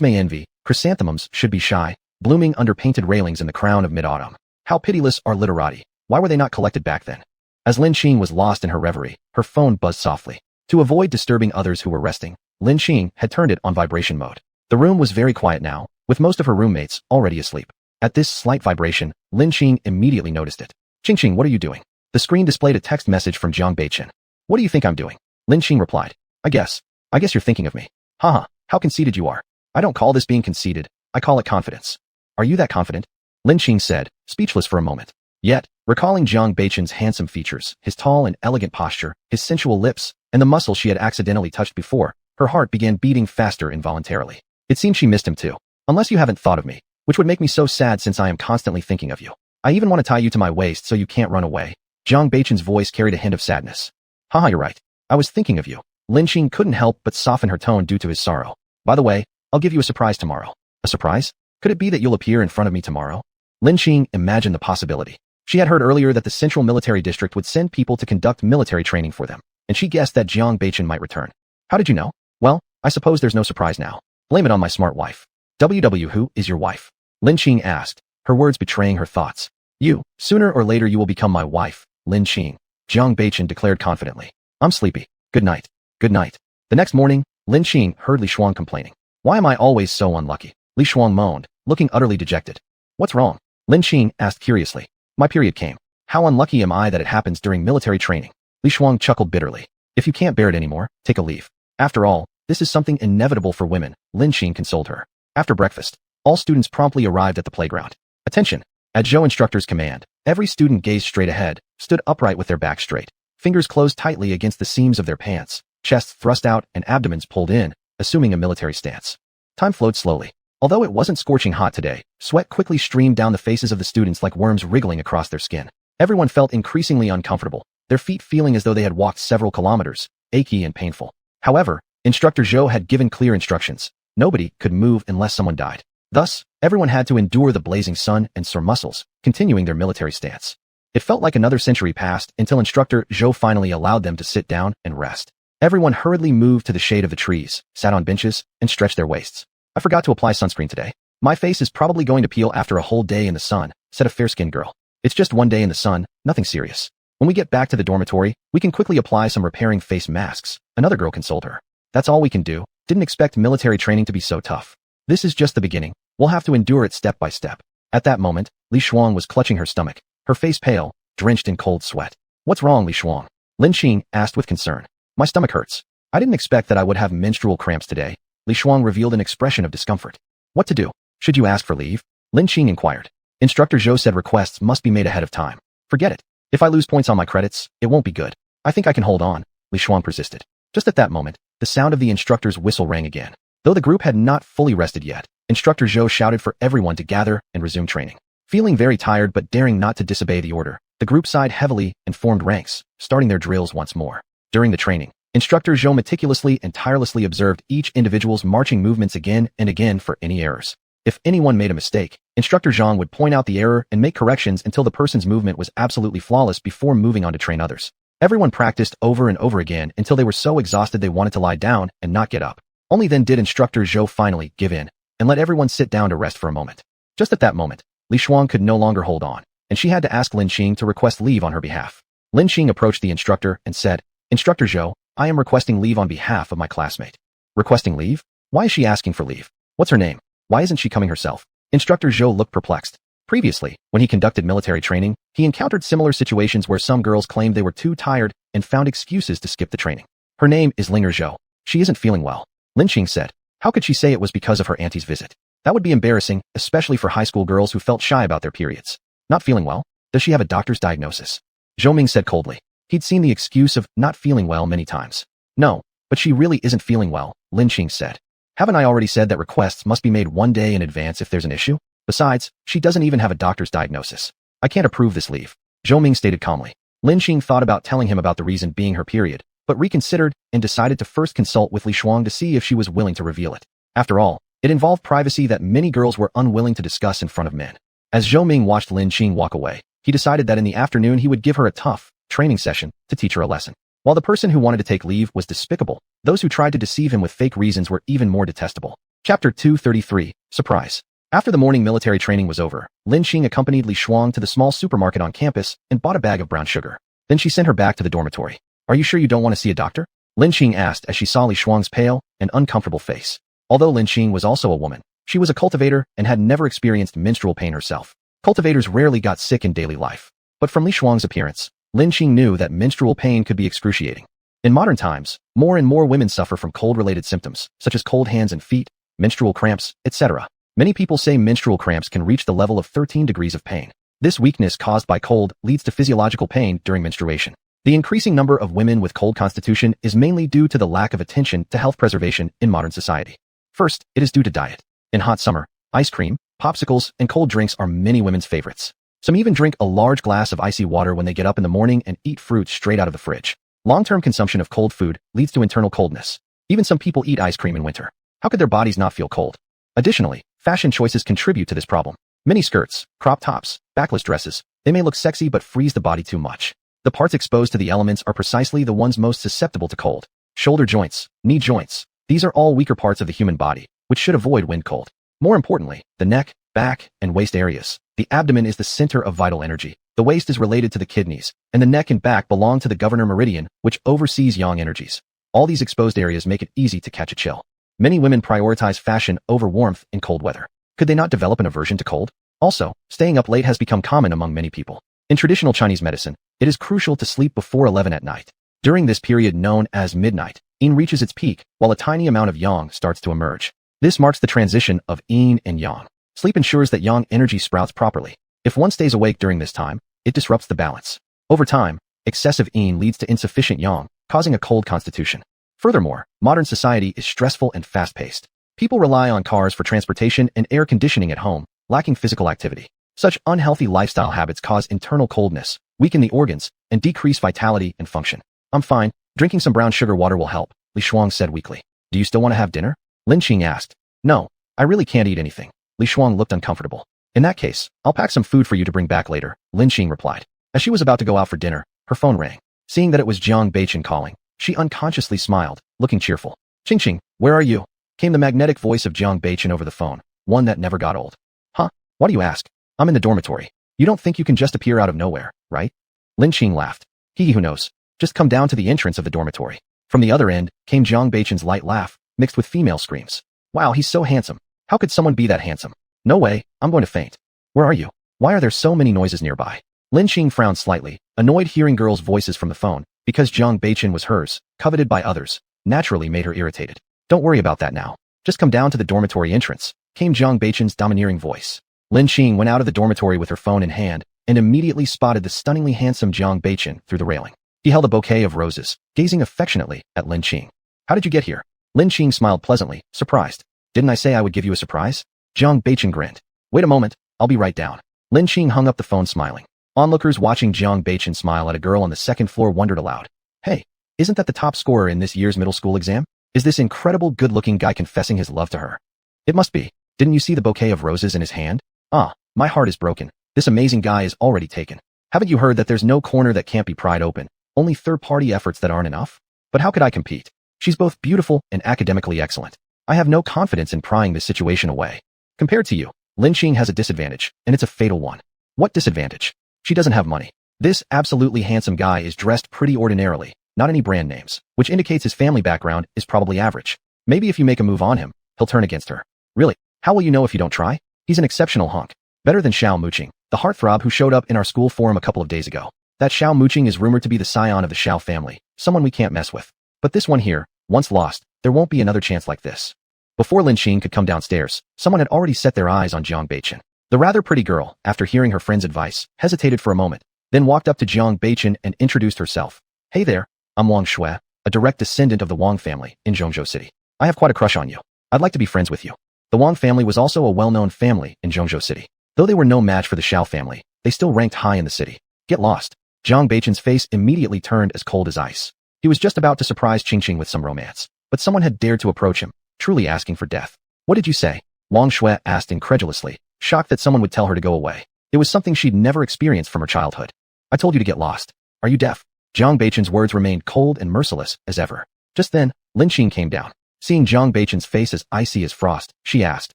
may envy, chrysanthemums should be shy, blooming under painted railings in the crown of mid-autumn. How pitiless are literati. Why were they not collected back then? As Lin Qing was lost in her reverie, her phone buzzed softly. To avoid disturbing others who were resting, Lin Qing had turned it on vibration mode. The room was very quiet now, with most of her roommates already asleep. At this slight vibration, Lin Qing immediately noticed it. Qing, what are you doing? The screen displayed a text message from Jiang Beichen. What do you think I'm doing? Lin Qing replied. I guess you're thinking of me. Haha, how conceited you are. I don't call this being conceited, I call it confidence. Are you that confident? Lin Qing said, speechless for a moment. Yet, recalling Jiang Beichen's handsome features, his tall and elegant posture, his sensual lips, and the muscle she had accidentally touched before, her heart began beating faster involuntarily. It seemed she missed him too. Unless you haven't thought of me, which would make me so sad since I am constantly thinking of you. I even want to tie you to my waist so you can't run away. Jiang Beichen's voice carried a hint of sadness. Haha, you're right. I was thinking of you. Lin Qing couldn't help but soften her tone due to his sorrow. By the way, I'll give you a surprise tomorrow. A surprise? Could it be that you'll appear in front of me tomorrow? Lin Qing imagined the possibility. She had heard earlier that the Central Military District would send people to conduct military training for them, and she guessed that Jiang Beichen might return. How did you know? Well, I suppose there's no surprise now. Blame it on my smart wife. Who is your wife? Lin Qing asked, her words betraying her thoughts. You, sooner or later you will become my wife, Lin Qing. Jiang Beichen declared confidently. I'm sleepy. Good night. Good night. The next morning, Lin Qing heard Li Shuang complaining. Why am I always so unlucky? Li Shuang moaned, looking utterly dejected. What's wrong? Lin Qing asked curiously. My period came. How unlucky am I that it happens during military training? Li Shuang chuckled bitterly. If you can't bear it anymore, take a leave. After all, this is something inevitable for women, Lin Qing consoled her. After breakfast, all students promptly arrived at the playground. Attention! At Zhou instructor's command, every student gazed straight ahead, stood upright with their back straight, fingers closed tightly against the seams of their pants, chests thrust out and abdomens pulled in, assuming a military stance. Time flowed slowly. Although it wasn't scorching hot today, sweat quickly streamed down the faces of the students like worms wriggling across their skin. Everyone felt increasingly uncomfortable, their feet feeling as though they had walked several kilometers, achy and painful. However, Instructor Zhou had given clear instructions. Nobody could move unless someone died. Thus, everyone had to endure the blazing sun and sore muscles, continuing their military stance. It felt like another century passed until Instructor Zhou finally allowed them to sit down and rest. Everyone hurriedly moved to the shade of the trees, sat on benches, and stretched their waists. I forgot to apply sunscreen today. My face is probably going to peel after a whole day in the sun, said a fair-skinned girl. It's just one day in the sun, nothing serious. When we get back to the dormitory, we can quickly apply some repairing face masks, another girl consoled her. That's all we can do. Didn't expect military training to be so tough. This is just the beginning. We'll have to endure it step by step. At that moment, Li Shuang was clutching her stomach, her face pale, drenched in cold sweat. What's wrong, Li Shuang? Lin Qing asked with concern. My stomach hurts. I didn't expect that I would have menstrual cramps today. Li Shuang revealed an expression of discomfort. What to do? Should you ask for leave? Lin Qing inquired. Instructor Zhou said requests must be made ahead of time. Forget it. If I lose points on my credits, it won't be good. I think I can hold on, Li Shuang persisted. Just at that moment, the sound of the instructor's whistle rang again. Though the group had not fully rested yet, Instructor Zhou shouted for everyone to gather and resume training. Feeling very tired but daring not to disobey the order, the group sighed heavily and formed ranks, starting their drills once more. During the training, Instructor Zhou meticulously and tirelessly observed each individual's marching movements again and again for any errors. If anyone made a mistake, Instructor Zhang would point out the error and make corrections until the person's movement was absolutely flawless before moving on to train others. Everyone practiced over and over again until they were so exhausted they wanted to lie down and not get up. Only then did Instructor Zhou finally give in and let everyone sit down to rest for a moment. Just at that moment, Li Shuang could no longer hold on, and she had to ask Lin Qing to request leave on her behalf. Lin Qing approached the instructor and said, Instructor Zhou, I am requesting leave on behalf of my classmate. Requesting leave? Why is she asking for leave? What's her name? Why isn't she coming herself? Instructor Zhou looked perplexed. Previously, when he conducted military training, he encountered similar situations where some girls claimed they were too tired and found excuses to skip the training. Her name is Linger Zhou. She isn't feeling well. Lin Qing said. How could she say it was because of her auntie's visit? That would be embarrassing, especially for high school girls who felt shy about their periods. Not feeling well? Does she have a doctor's diagnosis? Zhou Ming said coldly. He'd seen the excuse of not feeling well many times. No, but she really isn't feeling well, Lin Qing said. Haven't I already said that requests must be made one day in advance if there's an issue? Besides, she doesn't even have a doctor's diagnosis. I can't approve this leave, Zhou Ming stated calmly. Lin Qing thought about telling him about the reason being her period, but reconsidered and decided to first consult with Li Shuang to see if she was willing to reveal it. After all, it involved privacy that many girls were unwilling to discuss in front of men. As Zhou Ming watched Lin Qing walk away, he decided that in the afternoon he would give her a tough training session to teach her a lesson. While the person who wanted to take leave was despicable, those who tried to deceive him with fake reasons were even more detestable. Chapter 233, Surprise. After the morning military training was over, Lin Qing accompanied Li Shuang to the small supermarket on campus and bought a bag of brown sugar. Then she sent her back to the dormitory. Are you sure you don't want to see a doctor? Lin Qing asked as she saw Li Shuang's pale and uncomfortable face. Although Lin Qing was also a woman, she was a cultivator and had never experienced menstrual pain herself. Cultivators rarely got sick in daily life. But from Li Shuang's appearance, Lin Qing knew that menstrual pain could be excruciating. In modern times, more and more women suffer from cold-related symptoms, such as cold hands and feet, menstrual cramps, etc. Many people say menstrual cramps can reach the level of 13 degrees of pain. This weakness caused by cold leads to physiological pain during menstruation. The increasing number of women with cold constitution is mainly due to the lack of attention to health preservation in modern society. First, it is due to diet. In hot summer, ice cream, popsicles, and cold drinks are many women's favorites. Some even drink a large glass of icy water when they get up in the morning and eat fruit straight out of the fridge. Long-term consumption of cold food leads to internal coldness. Even some people eat ice cream in winter. How could their bodies not feel cold? Additionally, fashion choices contribute to this problem. Mini skirts, crop tops, backless dresses, they may look sexy but freeze the body too much. The parts exposed to the elements are precisely the ones most susceptible to cold. Shoulder joints, knee joints, these are all weaker parts of the human body, which should avoid wind cold. More importantly, the neck, back, and waist areas. The abdomen is the center of vital energy. The waist is related to the kidneys, and the neck and back belong to the governor meridian, which oversees yang energies. All these exposed areas make it easy to catch a chill. Many women prioritize fashion over warmth in cold weather. Could they not develop an aversion to cold? Also, staying up late has become common among many people. In traditional Chinese medicine, it is crucial to sleep before 11 at night. During this period known as midnight, yin reaches its peak, while a tiny amount of yang starts to emerge. This marks the transition of yin and yang. Sleep ensures that yang energy sprouts properly. If one stays awake during this time, it disrupts the balance. Over time, excessive yin leads to insufficient yang, causing a cold constitution. Furthermore, modern society is stressful and fast-paced. People rely on cars for transportation and air conditioning at home, lacking physical activity. Such unhealthy lifestyle habits cause internal coldness, weaken the organs, and decrease vitality and function. I'm fine. Drinking some brown sugar water will help, Li Shuang said weakly. Do you still want to have dinner? Lin Qing asked. No, I really can't eat anything. Li Shuang looked uncomfortable. In that case, I'll pack some food for you to bring back later, Lin Qing replied. As she was about to go out for dinner, her phone rang. Seeing that it was Jiang Beichen calling, she unconsciously smiled, looking cheerful. Qing Qing, where are you? Came the magnetic voice of Jiang Beichen over the phone, one that never got old. Huh? Why do you ask? I'm in the dormitory. You don't think you can just appear out of nowhere, right? Lin Qing laughed. Who knows? Just come down to the entrance of the dormitory. From the other end, came Jiang Beichen's light laugh, mixed with female screams. Wow, he's so handsome. How could someone be that handsome? No way, I'm going to faint. Where are you? Why are there so many noises nearby? Lin Qing frowned slightly, annoyed hearing girls' voices from the phone, because Jiang Beichen was hers, coveted by others, naturally made her irritated. Don't worry about that now. Just come down to the dormitory entrance. came Jiang Beichen's domineering voice. Lin Qing went out of the dormitory with her phone in hand and immediately spotted the stunningly handsome Jiang Beichen through the railing. He held a bouquet of roses, gazing affectionately at Lin Qing. How did you get here? Lin Qing smiled pleasantly, surprised. Didn't I say I would give you a surprise? Jiang Beichen grinned. Wait a moment, I'll be right down. Lin Qing hung up the phone smiling. Onlookers watching Jiang Beichen smile at a girl on the second floor wondered aloud. Hey, isn't that the top scorer in this year's middle school exam? Is this incredible good-looking guy confessing his love to her? It must be. Didn't you see the bouquet of roses in his hand? Ah, my heart is broken. This amazing guy is already taken. Haven't you heard that there's no corner that can't be pried open, only third-party efforts that aren't enough? But how could I compete? She's both beautiful and academically excellent. I have no confidence in prying this situation away. Compared to you, Lin Qing has a disadvantage, and it's a fatal one. What disadvantage? She doesn't have money. This absolutely handsome guy is dressed pretty ordinarily, not any brand names, which indicates his family background is probably average. Maybe if you make a move on him, he'll turn against her. Really? How will you know if you don't try? He's an exceptional hunk. Better than Xiao Muqing, the heartthrob who showed up in our school forum a couple of days ago. That Xiao Muqing is rumored to be the scion of the Xiao family, someone we can't mess with. But this one here, once lost, there won't be another chance like this. Before Lin Qing could come downstairs, someone had already set their eyes on Jiang Beichen. The rather pretty girl, after hearing her friend's advice, hesitated for a moment, then walked up to Jiang Beichen and introduced herself. Hey there, I'm Wang Shui, a direct descendant of the Wang family in Zhongzhou City. I have quite a crush on you. I'd like to be friends with you. The Wang family was also a well-known family in Zhongzhou City. Though they were no match for the Xiao family, they still ranked high in the city. Get lost. Jiang Beichen's face immediately turned as cold as ice. He was just about to surprise Qingqing with some romance, but someone had dared to approach him, truly asking for death. What did you say? Wang Shui asked incredulously, shocked that someone would tell her to go away. It was something she'd never experienced from her childhood. I told you to get lost. Are you deaf? Jiang Beichen's words remained cold and merciless as ever. Just then, Lin Qing came down. Seeing Jiang Beichen's face as icy as frost, she asked,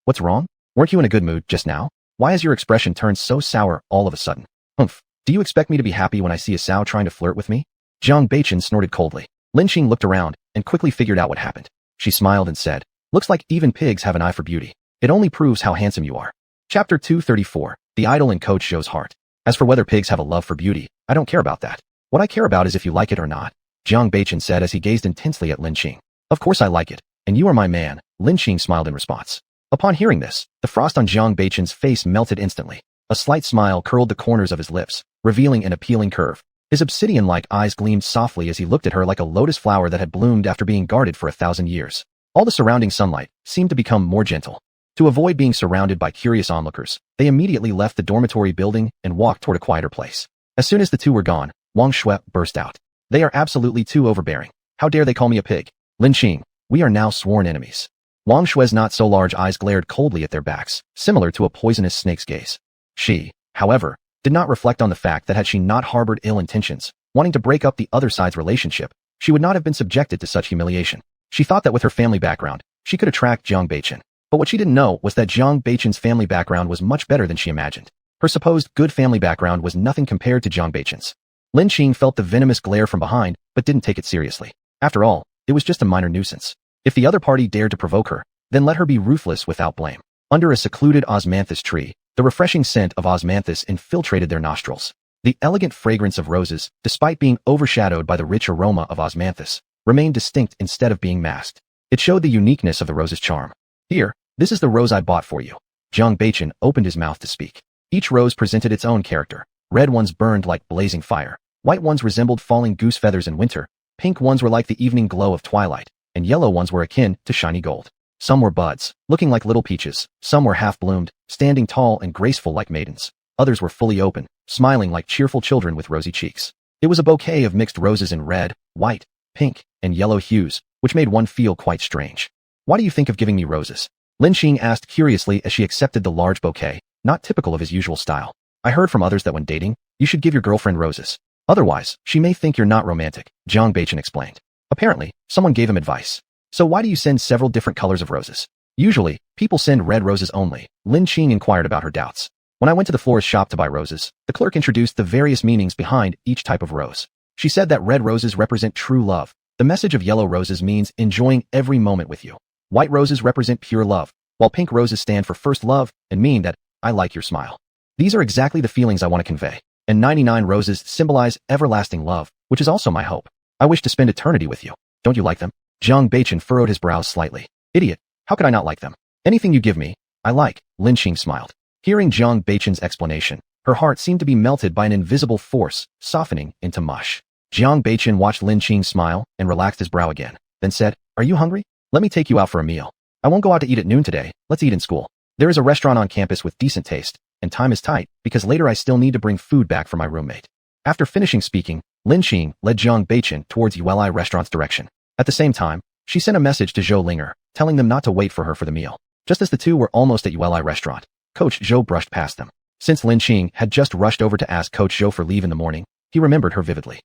what's wrong? Weren't you in a good mood just now? Why has your expression turned so sour all of a sudden? Humph. Do you expect me to be happy when I see a sow trying to flirt with me? Jiang Beichen snorted coldly. Lin Qing looked around and quickly figured out what happened. She smiled and said, looks like even pigs have an eye for beauty. It only proves how handsome you are. Chapter 234, The Idol in Coach Zhou's Heart. As for whether pigs have a love for beauty, I don't care about that. What I care about is if you like it or not, Jiang Beichen said as he gazed intensely at Lin Qing. Of course I like it, and you are my man, Lin Qing smiled in response. Upon hearing this, the frost on Jiang Beichen's face melted instantly. A slight smile curled the corners of his lips, revealing an appealing curve. His obsidian-like eyes gleamed softly as he looked at her like a lotus flower that had bloomed after being guarded for 1,000 years. All the surrounding sunlight seemed to become more gentle. To avoid being surrounded by curious onlookers, they immediately left the dormitory building and walked toward a quieter place. As soon as the two were gone, Wang Shui burst out. They are absolutely too overbearing. How dare they call me a pig? Lin Qing, we are now sworn enemies. Wang Shui's not-so-large eyes glared coldly at their backs, similar to a poisonous snake's gaze. She, however, did not reflect on the fact that had she not harbored ill intentions, wanting to break up the other side's relationship, she would not have been subjected to such humiliation. She thought that with her family background, she could attract Jiang Beichen. But what she didn't know was that Jiang Beichen's family background was much better than she imagined. Her supposed good family background was nothing compared to Jiang Beichen's. Lin Qing felt the venomous glare from behind, but didn't take it seriously. After all, it was just a minor nuisance. If the other party dared to provoke her, then let her be ruthless without blame. Under a secluded osmanthus tree, the refreshing scent of osmanthus infiltrated their nostrils. The elegant fragrance of roses, despite being overshadowed by the rich aroma of osmanthus, remained distinct instead of being masked. It showed the uniqueness of the rose's charm. Here, this is the rose I bought for you. Jiang Beichen opened his mouth to speak. Each rose presented its own character. Red ones burned like blazing fire. White ones resembled falling goose feathers in winter. Pink ones were like the evening glow of twilight. And yellow ones were akin to shiny gold. Some were buds, looking like little peaches. Some were half-bloomed, standing tall and graceful like maidens. Others were fully open, smiling like cheerful children with rosy cheeks. It was a bouquet of mixed roses in red, white, pink, and yellow hues, which made one feel quite strange. Why do you think of giving me roses? Lin Qing asked curiously as she accepted the large bouquet, not typical of his usual style. I heard from others that when dating, you should give your girlfriend roses. Otherwise, she may think you're not romantic, Jiang Beichen explained. Apparently, someone gave him advice. So why do you send several different colors of roses? Usually, people send red roses only. Lin Qing inquired about her doubts. When I went to the florist shop to buy roses, the clerk introduced the various meanings behind each type of rose. She said that red roses represent true love. The message of yellow roses means enjoying every moment with you. White roses represent pure love, while pink roses stand for first love and mean that I like your smile. These are exactly the feelings I want to convey. And 99 roses symbolize everlasting love, which is also my hope. I wish to spend eternity with you. Don't you like them? Jiang Beichen furrowed his brows slightly. Idiot, how could I not like them? Anything you give me, I like, Lin smiled. Hearing Jiang Beichen's explanation, her heart seemed to be melted by an invisible force, softening into mush. Jiang Beichen watched Lin smile and relaxed his brow again, then said, "Are you hungry? Let me take you out for a meal. I won't go out to eat at noon today, let's eat in school. There is a restaurant on campus with decent taste, and time is tight, because later I still need to bring food back for my roommate." After finishing speaking, Lin led Jiang Beichen towards Yueli restaurant's direction. At the same time, she sent a message to Zhou Linger, telling them not to wait for her for the meal. Just as the two were almost at Yueli restaurant, Coach Zhou brushed past them. Since Lin had just rushed over to ask Coach Zhou for leave in the morning, he remembered her vividly.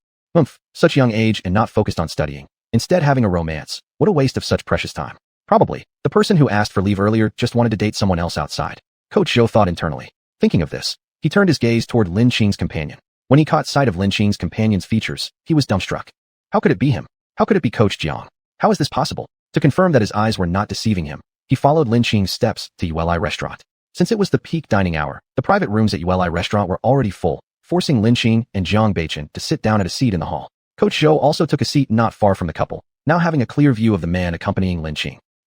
Such young age and not focused on studying. Instead having a romance. What a waste of such precious time. Probably, the person who asked for leave earlier just wanted to date someone else outside. Coach Zhou thought internally. Thinking of this, he turned his gaze toward Lin companion. When he caught sight of Lin companion's features, he was dumbstruck. How could it be him? How could it be Coach Jiang? How is this possible? To confirm that his eyes were not deceiving him, he followed Lin steps to Yueli restaurant. Since it was the peak dining hour, the private rooms at Yueli restaurant were already full, forcing Lin and Jiang Beichen to sit down at a seat in the hall. Coach Zhou also took a seat not far from the couple, now having a clear view of the man accompanying Lin.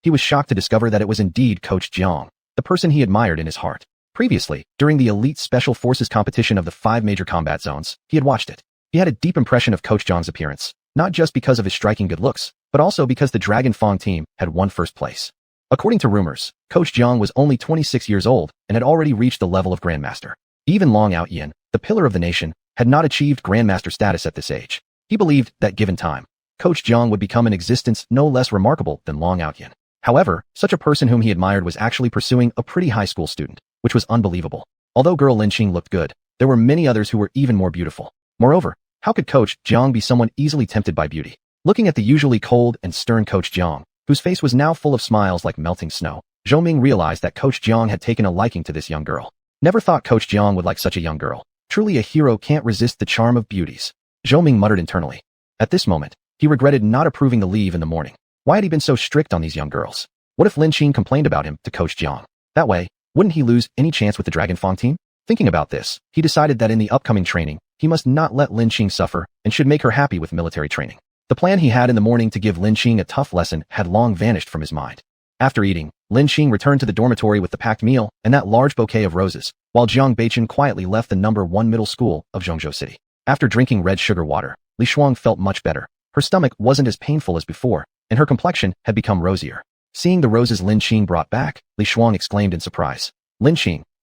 He was shocked to discover that it was indeed Coach Jiang, the person he admired in his heart. Previously, during the elite special forces competition of the 5 major combat zones, he had watched it. He had a deep impression of Coach Jiang's appearance, not just because of his striking good looks, but also because the Dragon Fang team had won first place. According to rumors, Coach Jiang was only 26 years old and had already reached the level of Grandmaster. Even Long Outyin, the pillar of the nation, had not achieved Grandmaster status at this age. He believed that given time, Coach Jiang would become an existence no less remarkable than Long Outyin. However, such a person whom he admired was actually pursuing a pretty high school student, which was unbelievable. Although girl Lin looked good, there were many others who were even more beautiful. Moreover, how could Coach Jiang be someone easily tempted by beauty? Looking at the usually cold and stern Coach Jiang, whose face was now full of smiles like melting snow, Zhou Ming realized that Coach Jiang had taken a liking to this young girl. Never thought Coach Jiang would like such a young girl. Truly a hero can't resist the charm of beauties. Zhou Ming muttered internally. At this moment, he regretted not approving the leave in the morning. Why had he been so strict on these young girls? What if Lin complained about him to Coach Jiang? That way, wouldn't he lose any chance with the Dragon Fang team? Thinking about this, he decided that in the upcoming training, he must not let Lin suffer and should make her happy with military training. The plan he had in the morning to give Lin a tough lesson had long vanished from his mind. After eating, Lin returned to the dormitory with the packed meal and that large bouquet of roses, while Jiang Beichen quietly left the number 1 middle school of Zhongzhou City. After drinking red sugar water, Li Shuang felt much better. Her stomach wasn't as painful as before, and her complexion had become rosier. Seeing the roses Lin brought back, Li Shuang exclaimed in surprise. Lin,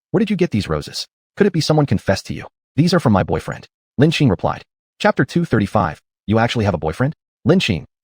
where did you get these roses? Could it be someone confessed to you? These are from my boyfriend. Lin replied. Chapter 235. You actually have a boyfriend? Lin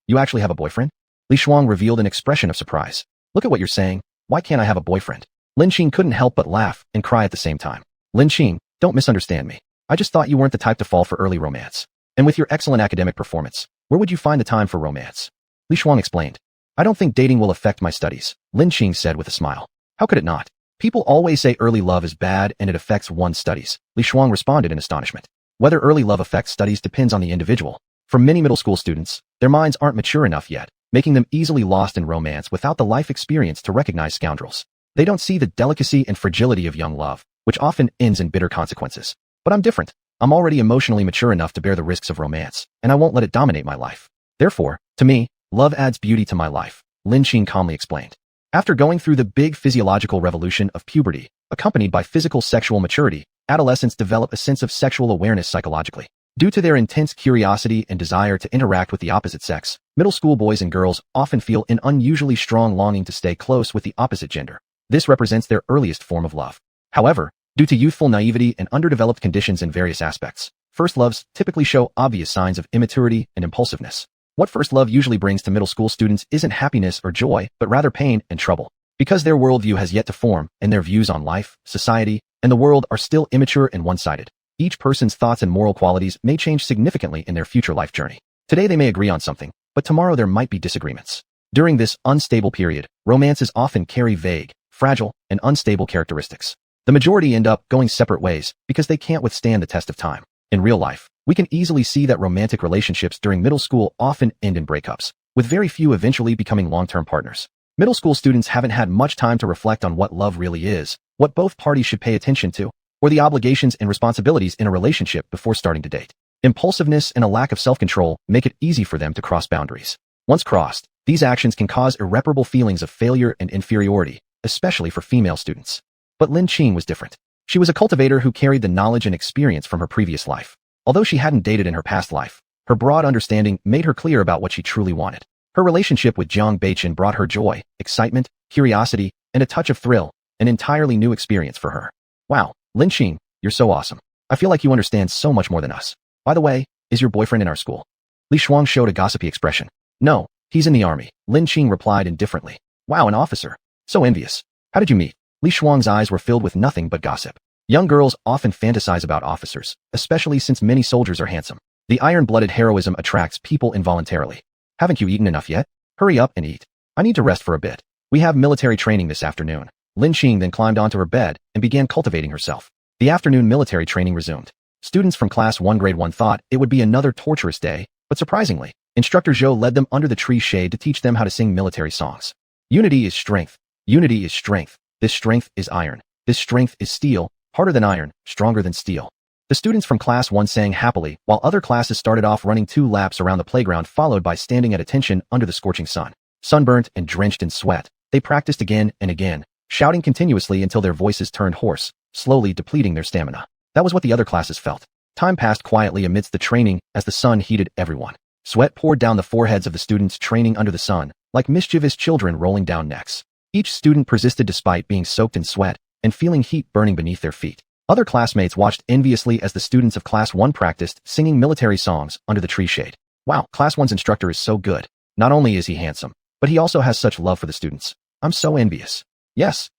you actually have a boyfriend? Li Shuang revealed an expression of surprise. Look at what you're saying. Why can't I have a boyfriend? Lin couldn't help but laugh and cry at the same time. Lin don't misunderstand me. I just thought you weren't the type to fall for early romance. And with your excellent academic performance, where would you find the time for romance? Li Shuang explained. I don't think dating will affect my studies, Lin said with a smile. How could it not? People always say early love is bad and it affects one's studies. Li Shuang responded in astonishment. Whether early love affects studies depends on the individual. For many middle school students, their minds aren't mature enough yet, making them easily lost in romance without the life experience to recognize scoundrels. They don't see the delicacy and fragility of young love, which often ends in bitter consequences. But I'm different. I'm already emotionally mature enough to bear the risks of romance, and I won't let it dominate my life. Therefore, to me, love adds beauty to my life, Lin calmly explained. After going through the big physiological revolution of puberty, accompanied by physical sexual maturity, adolescents develop a sense of sexual awareness psychologically. Due to their intense curiosity and desire to interact with the opposite sex, middle school boys and girls often feel an unusually strong longing to stay close with the opposite gender. This represents their earliest form of love. However, due to youthful naivety and underdeveloped conditions in various aspects, first loves typically show obvious signs of immaturity and impulsiveness. What first love usually brings to middle school students isn't happiness or joy, but rather pain and trouble. Because their worldview has yet to form, and their views on life, society, and the world are still immature and one-sided. Each person's thoughts and moral qualities may change significantly in their future life journey. Today they may agree on something, but tomorrow there might be disagreements. During this unstable period, romances often carry vague, fragile, and unstable characteristics. The majority end up going separate ways because they can't withstand the test of time. In real life, we can easily see that romantic relationships during middle school often end in breakups, with very few eventually becoming long-term partners. Middle school students haven't had much time to reflect on what love really is, what both parties should pay attention to, or the obligations and responsibilities in a relationship before starting to date. Impulsiveness and a lack of self-control make it easy for them to cross boundaries. Once crossed, these actions can cause irreparable feelings of failure and inferiority, especially for female students. But Lin Qing was different. She was a cultivator who carried the knowledge and experience from her previous life. Although she hadn't dated in her past life, her broad understanding made her clear about what she truly wanted. Her relationship with Jiang Baichen brought her joy, excitement, curiosity, and a touch of thrill, an entirely new experience for her. Wow, Lin Qing, you're so awesome. I feel like you understand so much more than us. By the way, is your boyfriend in our school? Li Shuang showed a gossipy expression. No, he's in the army, Lin Qing replied indifferently. Wow, an officer. So envious. How did you meet? Li Shuang's eyes were filled with nothing but gossip. Young girls often fantasize about officers, especially since many soldiers are handsome. The iron-blooded heroism attracts people involuntarily. Haven't you eaten enough yet? Hurry up and eat. I need to rest for a bit. We have military training this afternoon. Lin Qing then climbed onto her bed and began cultivating herself. The afternoon military training resumed. Students from Class 1 Grade 1 thought it would be another torturous day, but surprisingly, Instructor Zhou led them under the tree shade to teach them how to sing military songs. Unity is strength. Unity is strength. This strength is iron. This strength is steel, harder than iron, stronger than steel. The students from Class 1 sang happily, while other classes started off running 2 laps around the playground followed by standing at attention under the scorching sun. Sunburnt and drenched in sweat, they practiced again and again, shouting continuously until their voices turned hoarse, slowly depleting their stamina. That was what the other classes felt. Time passed quietly amidst the training as the sun heated everyone. Sweat poured down the foreheads of the students training under the sun, like mischievous children rolling down necks. Each student persisted despite being soaked in sweat and feeling heat burning beneath their feet. Other classmates watched enviously as the students of Class 1 practiced singing military songs under the tree shade. Wow, Class 1's instructor is so good. Not only is he handsome, but he also has such love for the students. I'm so envious. Yes,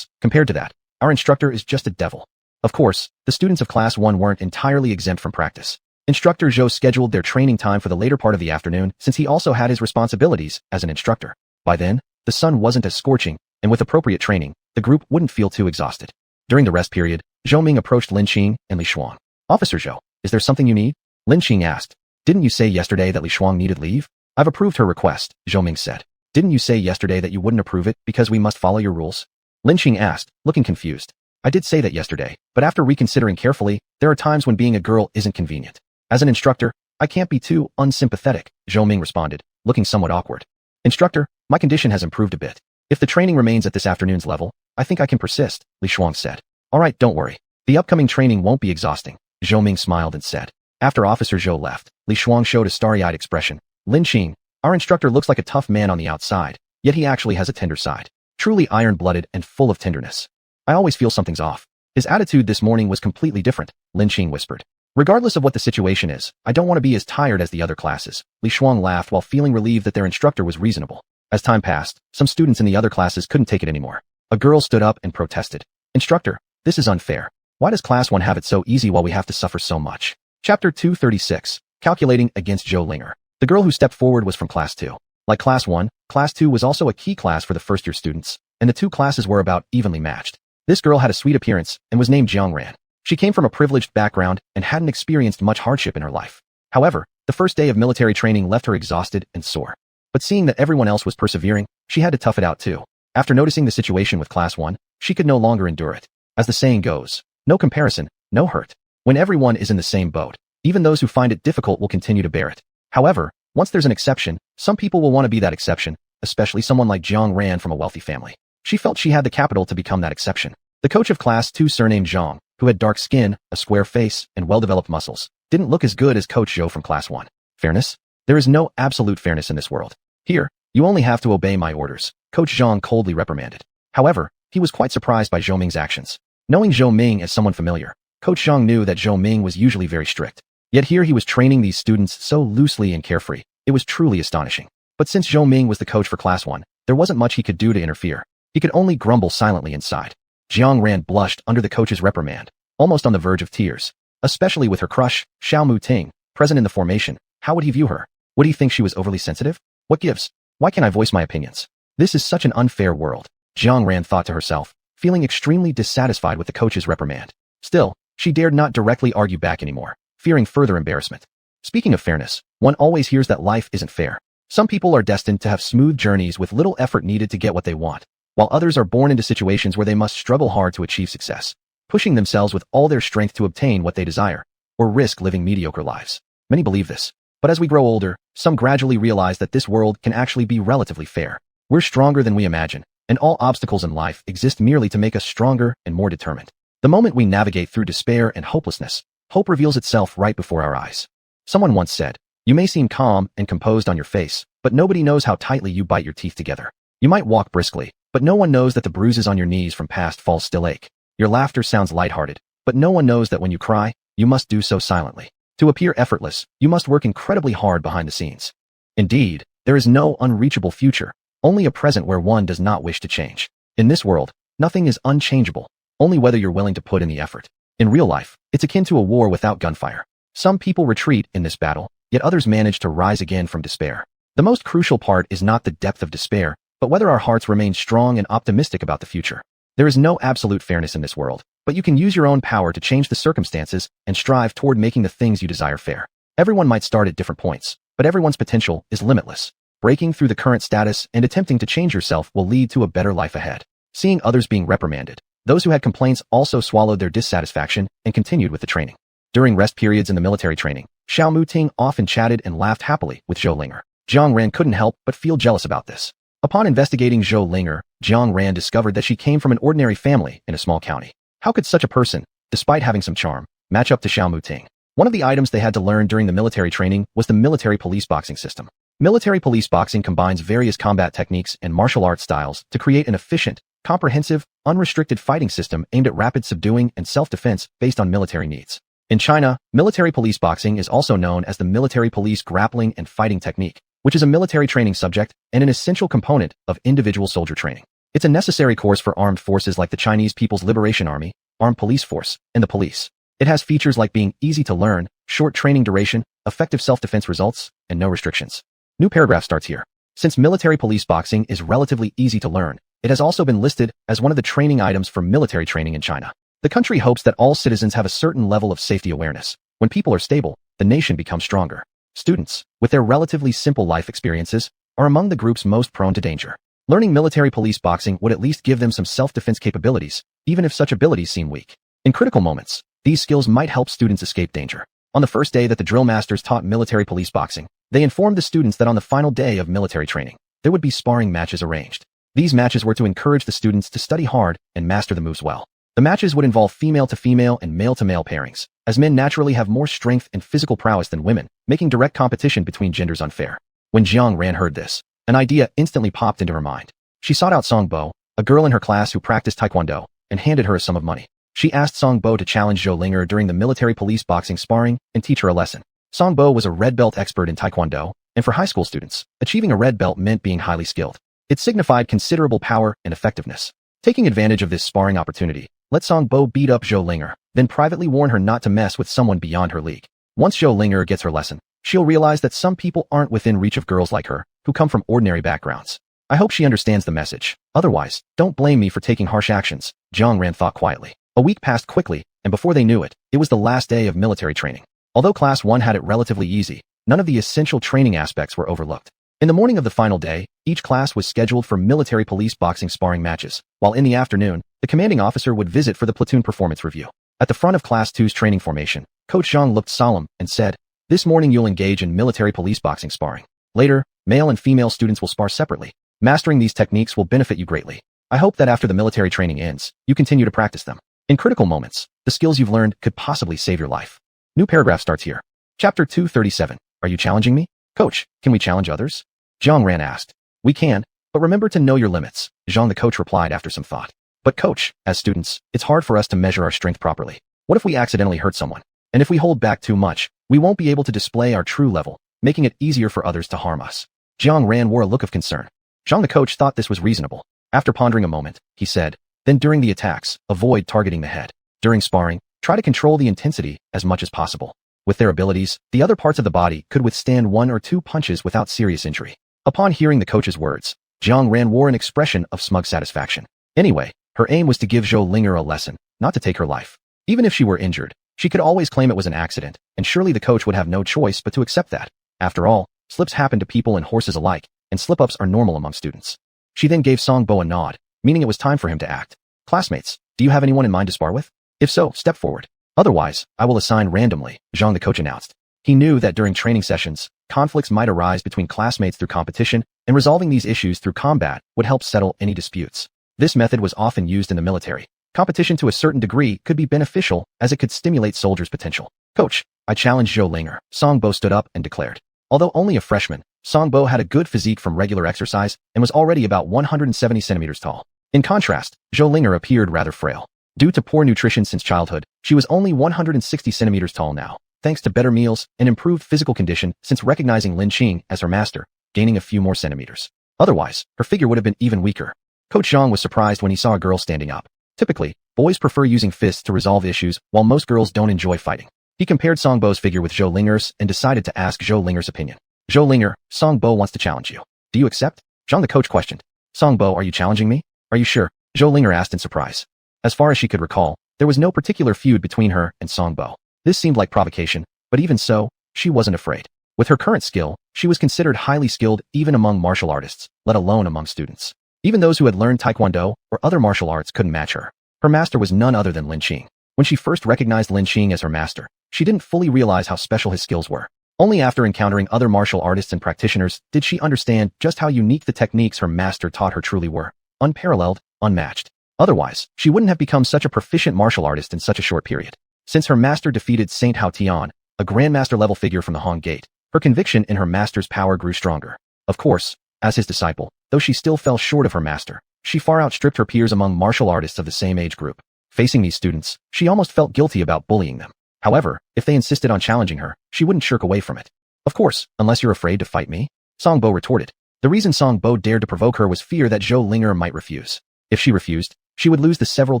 compared to that, our instructor is just a devil. Of course, the students of Class 1 weren't entirely exempt from practice. Instructor Zhou scheduled their training time for the later part of the afternoon since he also had his responsibilities as an instructor. By then, the sun wasn't as scorching, and with appropriate training, the group wouldn't feel too exhausted. During the rest period, Zhou Ming approached Lin Qing and Li Shuang. Officer Zhou, is there something you need? Lin Qing asked. Didn't you say yesterday that Li Shuang needed leave? I've approved her request, Zhou Ming said. Didn't you say yesterday that you wouldn't approve it because we must follow your rules? Lin Qing asked, looking confused. I did say that yesterday, but after reconsidering carefully, there are times when being a girl isn't convenient. As an instructor, I can't be too unsympathetic, Zhou Ming responded, looking somewhat awkward. Instructor, my condition has improved a bit. If the training remains at this afternoon's level, I think I can persist, Li Shuang said. All right, don't worry. The upcoming training won't be exhausting, Zhou Ming smiled and said. After Officer Zhou left, Li Shuang showed a starry-eyed expression. Lin Qing, our instructor looks like a tough man on the outside, yet he actually has a tender side. Truly iron-blooded and full of tenderness. I always feel something's off. His attitude this morning was completely different, Lin Qing whispered. Regardless of what the situation is, I don't want to be as tired as the other classes. Li Shuang laughed while feeling relieved that their instructor was reasonable. As time passed, some students in the other classes couldn't take it anymore. A girl stood up and protested. Instructor, this is unfair. Why does Class 1 have it so easy while we have to suffer so much? Chapter 236, Calculating against Zhou Linger. The girl who stepped forward was from Class 2. Like Class 1, Class 2 was also a key class for the first-year students, and the two classes were about evenly matched. This girl had a sweet appearance and was named Jiang Ran. She came from a privileged background and hadn't experienced much hardship in her life. However, the first day of military training left her exhausted and sore. But seeing that everyone else was persevering, she had to tough it out too. After noticing the situation with Class 1, she could no longer endure it. As the saying goes, no comparison, no hurt. When everyone is in the same boat, even those who find it difficult will continue to bear it. However, once there's an exception, some people will want to be that exception, especially someone like Jiang Ran from a wealthy family. She felt she had the capital to become that exception. The coach of Class 2, surnamed Zhang, who had dark skin, a square face, and well-developed muscles, didn't look as good as Coach Zhou from Class 1. Fairness? There is no absolute fairness in this world. Here, you only have to obey my orders, Coach Zhang coldly reprimanded. However, he was quite surprised by Zhou Ming's actions. Knowing Zhou Ming as someone familiar, Coach Zhang knew that Zhou Ming was usually very strict. Yet here he was training these students so loosely and carefree, it was truly astonishing. But since Zhou Ming was the coach for Class 1, there wasn't much he could do to interfere. He could only grumble silently inside. Jiang Ran blushed under the coach's reprimand, almost on the verge of tears. Especially with her crush, Xiao Mu Ting, present in the formation. How would he view her? Would he think she was overly sensitive? What gives? Why can't I voice my opinions? This is such an unfair world, Jiang Ran thought to herself, feeling extremely dissatisfied with the coach's reprimand. Still, she dared not directly argue back anymore, fearing further embarrassment. Speaking of fairness, one always hears that life isn't fair. Some people are destined to have smooth journeys with little effort needed to get what they want, while others are born into situations where they must struggle hard to achieve success, pushing themselves with all their strength to obtain what they desire, or risk living mediocre lives. Many believe this. But as we grow older, some gradually realize that this world can actually be relatively fair. We're stronger than we imagine, and all obstacles in life exist merely to make us stronger and more determined. The moment we navigate through despair and hopelessness, hope reveals itself right before our eyes. Someone once said, "You may seem calm and composed on your face, but nobody knows how tightly you bite your teeth together. You might walk briskly, but no one knows that the bruises on your knees from past falls still ache. Your laughter sounds lighthearted, but no one knows that when you cry, you must do so silently. To appear effortless, you must work incredibly hard behind the scenes." Indeed, there is no unreachable future, only a present where one does not wish to change. In this world, nothing is unchangeable, only whether you're willing to put in the effort. In real life, it's akin to a war without gunfire. Some people retreat in this battle, yet others manage to rise again from despair. The most crucial part is not the depth of despair, but whether our hearts remain strong and optimistic about the future. There is no absolute fairness in this world, but you can use your own power to change the circumstances and strive toward making the things you desire fair. Everyone might start at different points, but everyone's potential is limitless. Breaking through the current status and attempting to change yourself will lead to a better life ahead. Seeing others being reprimanded, those who had complaints also swallowed their dissatisfaction and continued with the training. During rest periods in the military training, Xiao Muting often chatted and laughed happily with Zhou Linger. Jiang Ran couldn't help but feel jealous about this. Upon investigating Zhou Linger, Jiang Ran discovered that she came from an ordinary family in a small county. How could such a person, despite having some charm, match up to Xiao Muting? One of the items they had to learn during the military training was the military police boxing system. Military police boxing combines various combat techniques and martial arts styles to create an efficient, comprehensive, unrestricted fighting system aimed at rapid subduing and self-defense based on military needs. In China, military police boxing is also known as the military police grappling and fighting technique, which is a military training subject and an essential component of individual soldier training. It's a necessary course for armed forces like the Chinese People's Liberation Army, Armed Police Force, and the police. It has features like being easy to learn, short training duration, effective self-defense results, and no restrictions. New paragraph starts here. Since military police boxing is relatively easy to learn, it has also been listed as one of the training items for military training in China. The country hopes that all citizens have a certain level of safety awareness. When people are stable, the nation becomes stronger. Students, with their relatively simple life experiences, are among the groups most prone to danger. Learning military police boxing would at least give them some self-defense capabilities, even if such abilities seem weak. In critical moments, these skills might help students escape danger. On the first day that the drill masters taught military police boxing, they informed the students that on the final day of military training, there would be sparring matches arranged. These matches were to encourage the students to study hard and master the moves well. The matches would involve female-to-female and male-to-male pairings, as men naturally have more strength and physical prowess than women, making direct competition between genders unfair. When Jiang Ran heard this, an idea instantly popped into her mind. She sought out Song Bo, a girl in her class who practiced taekwondo, and handed her a sum of money. She asked Song Bo to challenge Zhou Linger during the military police boxing sparring and teach her a lesson. Song Bo was a red belt expert in taekwondo, and for high school students, achieving a red belt meant being highly skilled. It signified considerable power and effectiveness. Taking advantage of this sparring opportunity, let Song Bo beat up Zhou Linger, then privately warn her not to mess with someone beyond her league. Once Zhou Linger gets her lesson, she'll realize that some people aren't within reach of girls like her, who come from ordinary backgrounds. I hope she understands the message. Otherwise, don't blame me for taking harsh actions, Jiang Ran thought quietly. A week passed quickly, and before they knew it, it was the last day of military training. Although Class 1 had it relatively easy, none of the essential training aspects were overlooked. In the morning of the final day, each class was scheduled for military police boxing sparring matches, while in the afternoon, the commanding officer would visit for the platoon performance review. At the front of Class 2's training formation, Coach Zhang looked solemn and said, "This morning you'll engage in military police boxing sparring. Later, male and female students will spar separately. Mastering these techniques will benefit you greatly. I hope that after the military training ends, you continue to practice them. In critical moments, the skills you've learned could possibly save your life." New paragraph starts here. Chapter 237. Are you challenging me? Coach, can we challenge others? Jiang Ran asked. We can, but remember to know your limits, Zhang the coach replied after some thought. But coach, as students, it's hard for us to measure our strength properly. What if we accidentally hurt someone? And if we hold back too much, we won't be able to display our true level, making it easier for others to harm us. Jiang Ran wore a look of concern. Zhang the coach thought this was reasonable. After pondering a moment, he said, then during the attacks, avoid targeting the head. During sparring, try to control the intensity as much as possible. With their abilities, the other parts of the body could withstand 1 or 2 punches without serious injury. Upon hearing the coach's words, Jiang Ran wore an expression of smug satisfaction. Anyway, her aim was to give Zhou Linger a lesson, not to take her life. Even if she were injured, she could always claim it was an accident, and surely the coach would have no choice but to accept that. After all, slips happen to people and horses alike, and slip-ups are normal among students. She then gave Song Bo a nod, meaning it was time for him to act. Classmates, do you have anyone in mind to spar with? If so, step forward. Otherwise, I will assign randomly, Zhang the coach announced. He knew that during training sessions, conflicts might arise between classmates through competition, and resolving these issues through combat would help settle any disputes. This method was often used in the military. Competition to a certain degree could be beneficial as it could stimulate soldiers' potential. Coach, I challenge Zhou Linger. Song Bo stood up and declared. Although only a freshman, Song Bo had a good physique from regular exercise and was already about 170 centimeters tall. In contrast, Zhou Linger appeared rather frail. Due to poor nutrition since childhood, she was only 160 centimeters tall now, thanks to better meals and improved physical condition since recognizing Lin Qing as her master, gaining a few more centimeters. Otherwise, her figure would have been even weaker. Coach Jiang was surprised when he saw a girl standing up. Typically, boys prefer using fists to resolve issues, while most girls don't enjoy fighting. He compared Song Bo's figure with Zhou Linger's and decided to ask Zhou Linger's opinion. Zhou Linger, Song Bo wants to challenge you. Do you accept? Jiang the coach questioned. Song Bo, are you challenging me? Are you sure? Zhou Linger asked in surprise. As far as she could recall, there was no particular feud between her and Song Bo. This seemed like provocation, but even so, she wasn't afraid. With her current skill, she was considered highly skilled even among martial artists, let alone among students. Even those who had learned Taekwondo or other martial arts couldn't match her. Her master was none other than Lin Qing. When she first recognized Lin Qing as her master, she didn't fully realize how special his skills were. Only after encountering other martial artists and practitioners did she understand just how unique the techniques her master taught her truly were. Unparalleled, unmatched. Otherwise, she wouldn't have become such a proficient martial artist in such a short period. Since her master defeated Saint Hao Tian, a grandmaster-level figure from the Han Gate, her conviction in her master's power grew stronger. Of course, as his disciple, though she still fell short of her master, she far outstripped her peers among martial artists of the same age group. Facing these students, she almost felt guilty about bullying them. However, if they insisted on challenging her, she wouldn't shirk away from it. Of course, unless you're afraid to fight me? Song Bo retorted. The reason Song Bo dared to provoke her was fear that Zhou Linger might refuse. If she refused, she would lose the several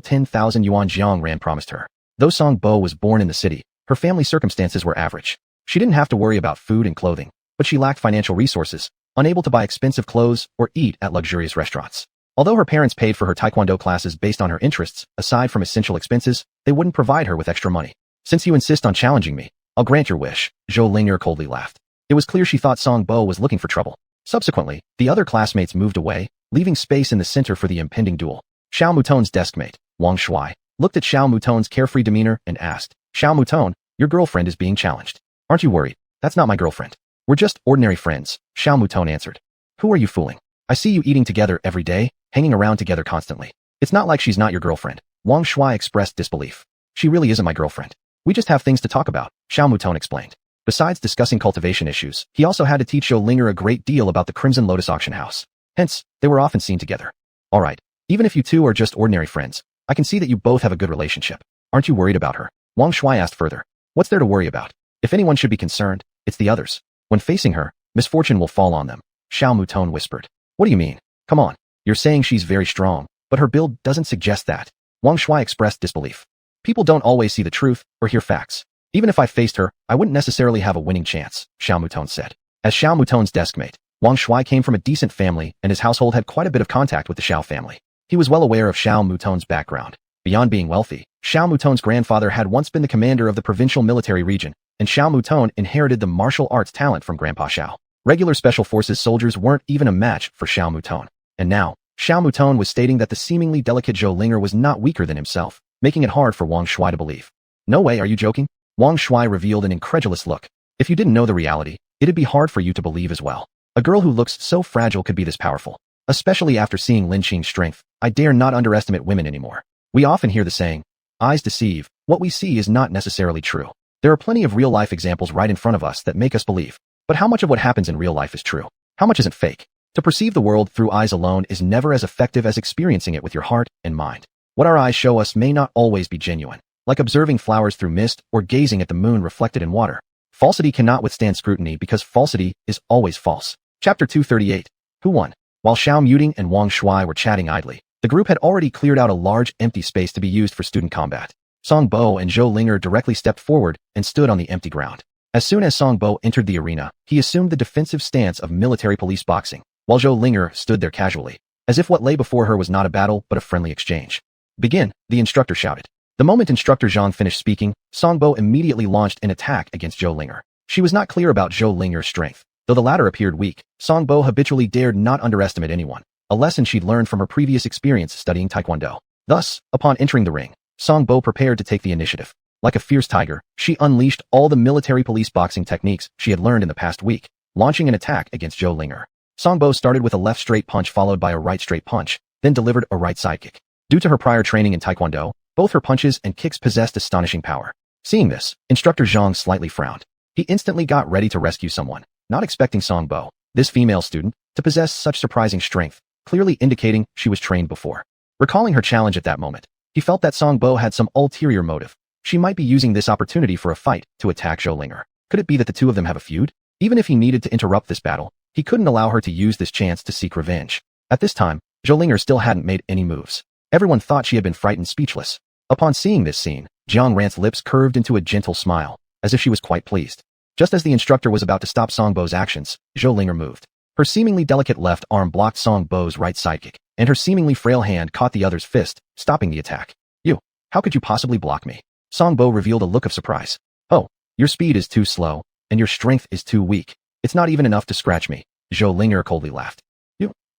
10,000 yuan Jiang Ran promised her. Though Song Bo was born in the city, her family circumstances were average. She didn't have to worry about food and clothing, but she lacked financial resources, unable to buy expensive clothes or eat at luxurious restaurants. Although her parents paid for her Taekwondo classes based on her interests, aside from essential expenses, they wouldn't provide her with extra money. Since you insist on challenging me, I'll grant your wish, Zhou Linger coldly laughed. It was clear she thought Song Bo was looking for trouble. Subsequently, the other classmates moved away, leaving space in the center for the impending duel. Xiao Muton's deskmate, Wang Shuai, looked at Xiao Muton's carefree demeanor and asked, Xiao Muton, your girlfriend is being challenged. Aren't you worried? That's not my girlfriend. We're just ordinary friends, Xiao Muton answered. Who are you fooling? I see you eating together every day, hanging around together constantly. It's not like she's not your girlfriend. Wang Shuai expressed disbelief. She really isn't my girlfriend. We just have things to talk about, Xiao Muton explained. Besides discussing cultivation issues, he also had to teach Zhou Linger a great deal about the Crimson Lotus auction house. Hence, they were often seen together. Alright, even if you two are just ordinary friends, I can see that you both have a good relationship. Aren't you worried about her? Wang Shuai asked further. What's there to worry about? If anyone should be concerned, it's the others. When facing her, misfortune will fall on them, Xiao Muton whispered. What do you mean? Come on, you're saying she's very strong, but her build doesn't suggest that. Wang Shuai expressed disbelief. People don't always see the truth or hear facts. Even if I faced her, I wouldn't necessarily have a winning chance, Xiao Muton said. As Xiao Muton's deskmate, Wang Shuai came from a decent family and his household had quite a bit of contact with the Xiao family. He was well aware of Xiao Muton's background. Beyond being wealthy, Xiao Muton's grandfather had once been the commander of the provincial military region, and Xiao Muton inherited the martial arts talent from Grandpa Xiao. Regular special forces soldiers weren't even a match for Xiao Muton. And now, Xiao Muton was stating that the seemingly delicate Zhou Linger was not weaker than himself, making it hard for Wang Shuai to believe. No way, are you joking? Wang Shuai revealed an incredulous look. If you didn't know the reality, it'd be hard for you to believe as well. A girl who looks so fragile could be this powerful. Especially after seeing Lin Qing's strength, I dare not underestimate women anymore. We often hear the saying, eyes deceive, what we see is not necessarily true. There are plenty of real-life examples right in front of us that make us believe. But how much of what happens in real life is true? How much isn't fake? To perceive the world through eyes alone is never as effective as experiencing it with your heart and mind. What our eyes show us may not always be genuine, like observing flowers through mist or gazing at the moon reflected in water. Falsity cannot withstand scrutiny because falsity is always false. Chapter 238. Who won? While Xiao Muting and Wang Shuai were chatting idly, the group had already cleared out a large empty space to be used for student combat. Song Bo and Zhou Linger directly stepped forward and stood on the empty ground. As soon as Song Bo entered the arena, he assumed the defensive stance of military police boxing, while Zhou Linger stood there casually, as if what lay before her was not a battle but a friendly exchange. Begin, the instructor shouted. The moment Instructor Zhang finished speaking, Song Bo immediately launched an attack against Zhou Linger. She was not clear about Zhou Linger's strength. Though the latter appeared weak, Song Bo habitually dared not underestimate anyone, a lesson she'd learned from her previous experience studying Taekwondo. Thus, upon entering the ring, Song Bo prepared to take the initiative. Like a fierce tiger, she unleashed all the military police boxing techniques she had learned in the past week, launching an attack against Zhou Linger. Songbo started with a left straight punch followed by a right straight punch, then delivered a right side kick. Due to her prior training in Taekwondo, both her punches and kicks possessed astonishing power. Seeing this, Instructor Jiang slightly frowned. He instantly got ready to rescue someone, not expecting Songbo, this female student, to possess such surprising strength, clearly indicating she was trained before. Recalling her challenge at that moment, he felt that Songbo had some ulterior motive. She might be using this opportunity for a fight to attack Zhou Linger. Could it be that the two of them have a feud? Even if he needed to interrupt this battle, he couldn't allow her to use this chance to seek revenge. At this time, Zhou Linger still hadn't made any moves. Everyone thought she had been frightened speechless. Upon seeing this scene, Jiang Ran's lips curved into a gentle smile, as if she was quite pleased. Just as the instructor was about to stop Songbo's actions, Zhou Linger moved. Her seemingly delicate left arm blocked Songbo's right sidekick, and her seemingly frail hand caught the other's fist, stopping the attack. You, how could you possibly block me? Songbo revealed a look of surprise. Oh, your speed is too slow, and your strength is too weak. It's not even enough to scratch me. Zhou Linger coldly laughed.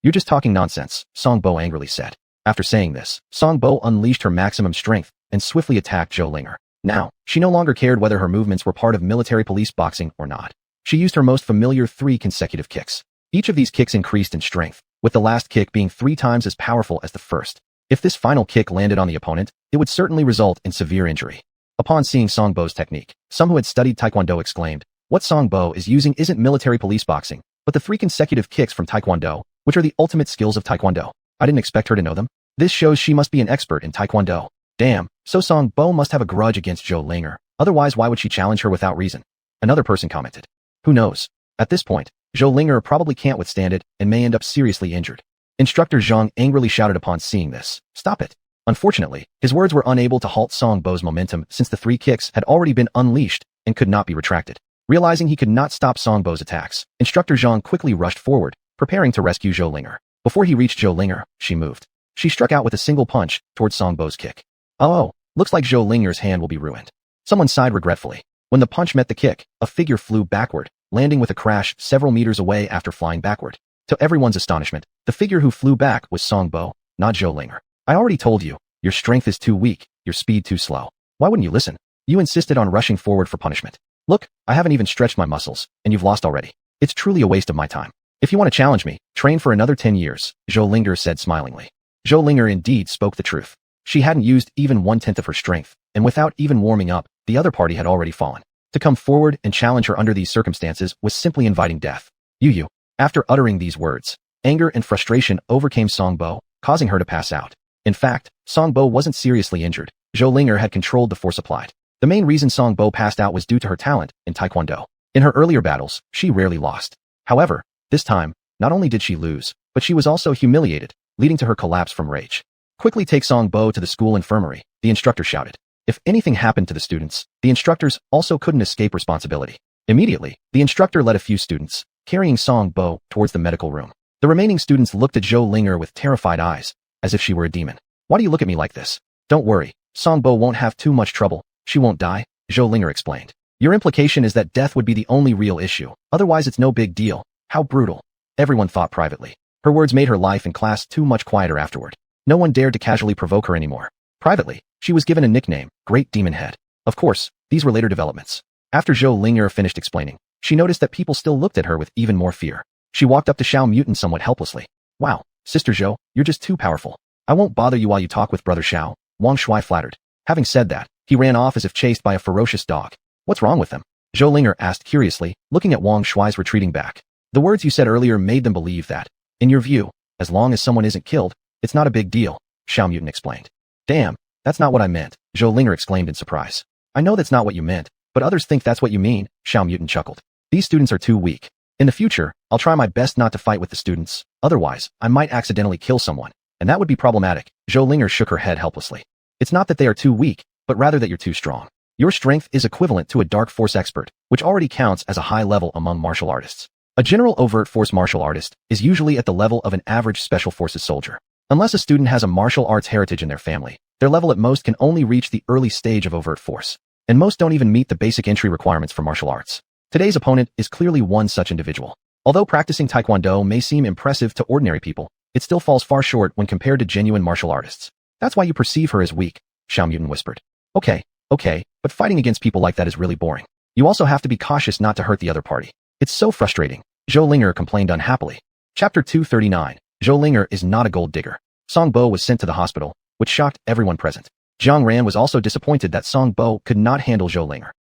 You're just talking nonsense, Songbo angrily said. After saying this, Songbo unleashed her maximum strength and swiftly attacked Zhou Linger. Now, she no longer cared whether her movements were part of military police boxing or not. She used her most familiar 3 consecutive kicks. Each of these kicks increased in strength, with the last kick being 3 times as powerful as the first. If this final kick landed on the opponent, it would certainly result in severe injury. Upon seeing Songbo's technique, some who had studied Taekwondo exclaimed, "What Songbo is using isn't military police boxing, but the 3 consecutive kicks from Taekwondo, which are the ultimate skills of Taekwondo. I didn't expect her to know them. This shows she must be an expert in Taekwondo. Damn, so Songbo must have a grudge against Zhou Linger, otherwise why would she challenge her without reason?" Another person commented. Who knows? At this point, Zhou Linger probably can't withstand it and may end up seriously injured. Instructor Jiang angrily shouted upon seeing this. Stop it. Unfortunately, his words were unable to halt Songbo's momentum since the 3 kicks had already been unleashed and could not be retracted. Realizing he could not stop Songbo's attacks, Instructor Jiang quickly rushed forward, preparing to rescue Zhou Linger. Before he reached Zhou Linger, she moved. She struck out with a single punch towards Songbo's kick. Oh, looks like Zhou Linger's hand will be ruined. Someone sighed regretfully. When the punch met the kick, a figure flew backward, landing with a crash several meters away after flying backward. To everyone's astonishment, the figure who flew back was Songbo, not Zhou Linger. I already told you, your strength is too weak, your speed too slow. Why wouldn't you listen? You insisted on rushing forward for punishment. Look, I haven't even stretched my muscles, and you've lost already. It's truly a waste of my time. If you want to challenge me, train for another 10 years, Zhou Linger said smilingly. Zhou Linger indeed spoke the truth. She hadn't used even 1/10 of her strength, and without even warming up, the other party had already fallen. To come forward and challenge her under these circumstances was simply inviting death. You. After uttering these words, anger and frustration overcame Songbo, causing her to pass out. In fact, Songbo wasn't seriously injured. Zhou Linger had controlled the force applied. The main reason Songbo passed out was due to her talent in Taekwondo. In her earlier battles, she rarely lost. However, this time, not only did she lose, but she was also humiliated, leading to her collapse from rage. Quickly take Songbo to the school infirmary, the instructor shouted. If anything happened to the students, the instructors also couldn't escape responsibility. Immediately, the instructor led a few students, carrying Songbo towards the medical room. The remaining students looked at Zhou Linger with terrified eyes, as if she were a demon. Why do you look at me like this? Don't worry, Songbo won't have too much trouble. She won't die, Zhou Linger explained. Your implication is that death would be the only real issue. Otherwise it's no big deal. How brutal. Everyone thought privately. Her words made her life in class too much quieter afterward. No one dared to casually provoke her anymore. Privately, she was given a nickname, Great Demon Head. Of course, these were later developments. After Zhou Linger finished explaining, she noticed that people still looked at her with even more fear. She walked up to Xiao Mutant somewhat helplessly. Wow, Sister Zhou, you're just too powerful. I won't bother you while you talk with Brother Xiao, Wang Shui flattered. Having said that, he ran off as if chased by a ferocious dog. What's wrong with them? Zhou Linger asked curiously, looking at Wang Shui's retreating back. The words you said earlier made them believe that, in your view, as long as someone isn't killed, it's not a big deal, Xiao Mutant explained. Damn, that's not what I meant, Zhou Linger exclaimed in surprise. I know that's not what you meant, but others think that's what you mean, Xiao Mutant chuckled. These students are too weak. In the future, I'll try my best not to fight with the students, otherwise, I might accidentally kill someone, and that would be problematic, Zhou Linger shook her head helplessly. It's not that they are too weak, but rather that you're too strong. Your strength is equivalent to a dark force expert, which already counts as a high level among martial artists. A general overt force martial artist is usually at the level of an average special forces soldier. Unless a student has a martial arts heritage in their family, their level at most can only reach the early stage of overt force. And most don't even meet the basic entry requirements for martial arts. Today's opponent is clearly one such individual. Although practicing Taekwondo may seem impressive to ordinary people, it still falls far short when compared to genuine martial artists. That's why you perceive her as weak, Xiao Mutant whispered. Okay, Okay, but fighting against people like that is really boring. You also have to be cautious not to hurt the other party. It's so frustrating, Zhou Linger complained unhappily. Chapter 239. Zhou Linger is not a gold digger. Song Bo was sent to the hospital, which shocked everyone present. Jiang Ran was also disappointed that Song Bo could not handle Zhou Linger.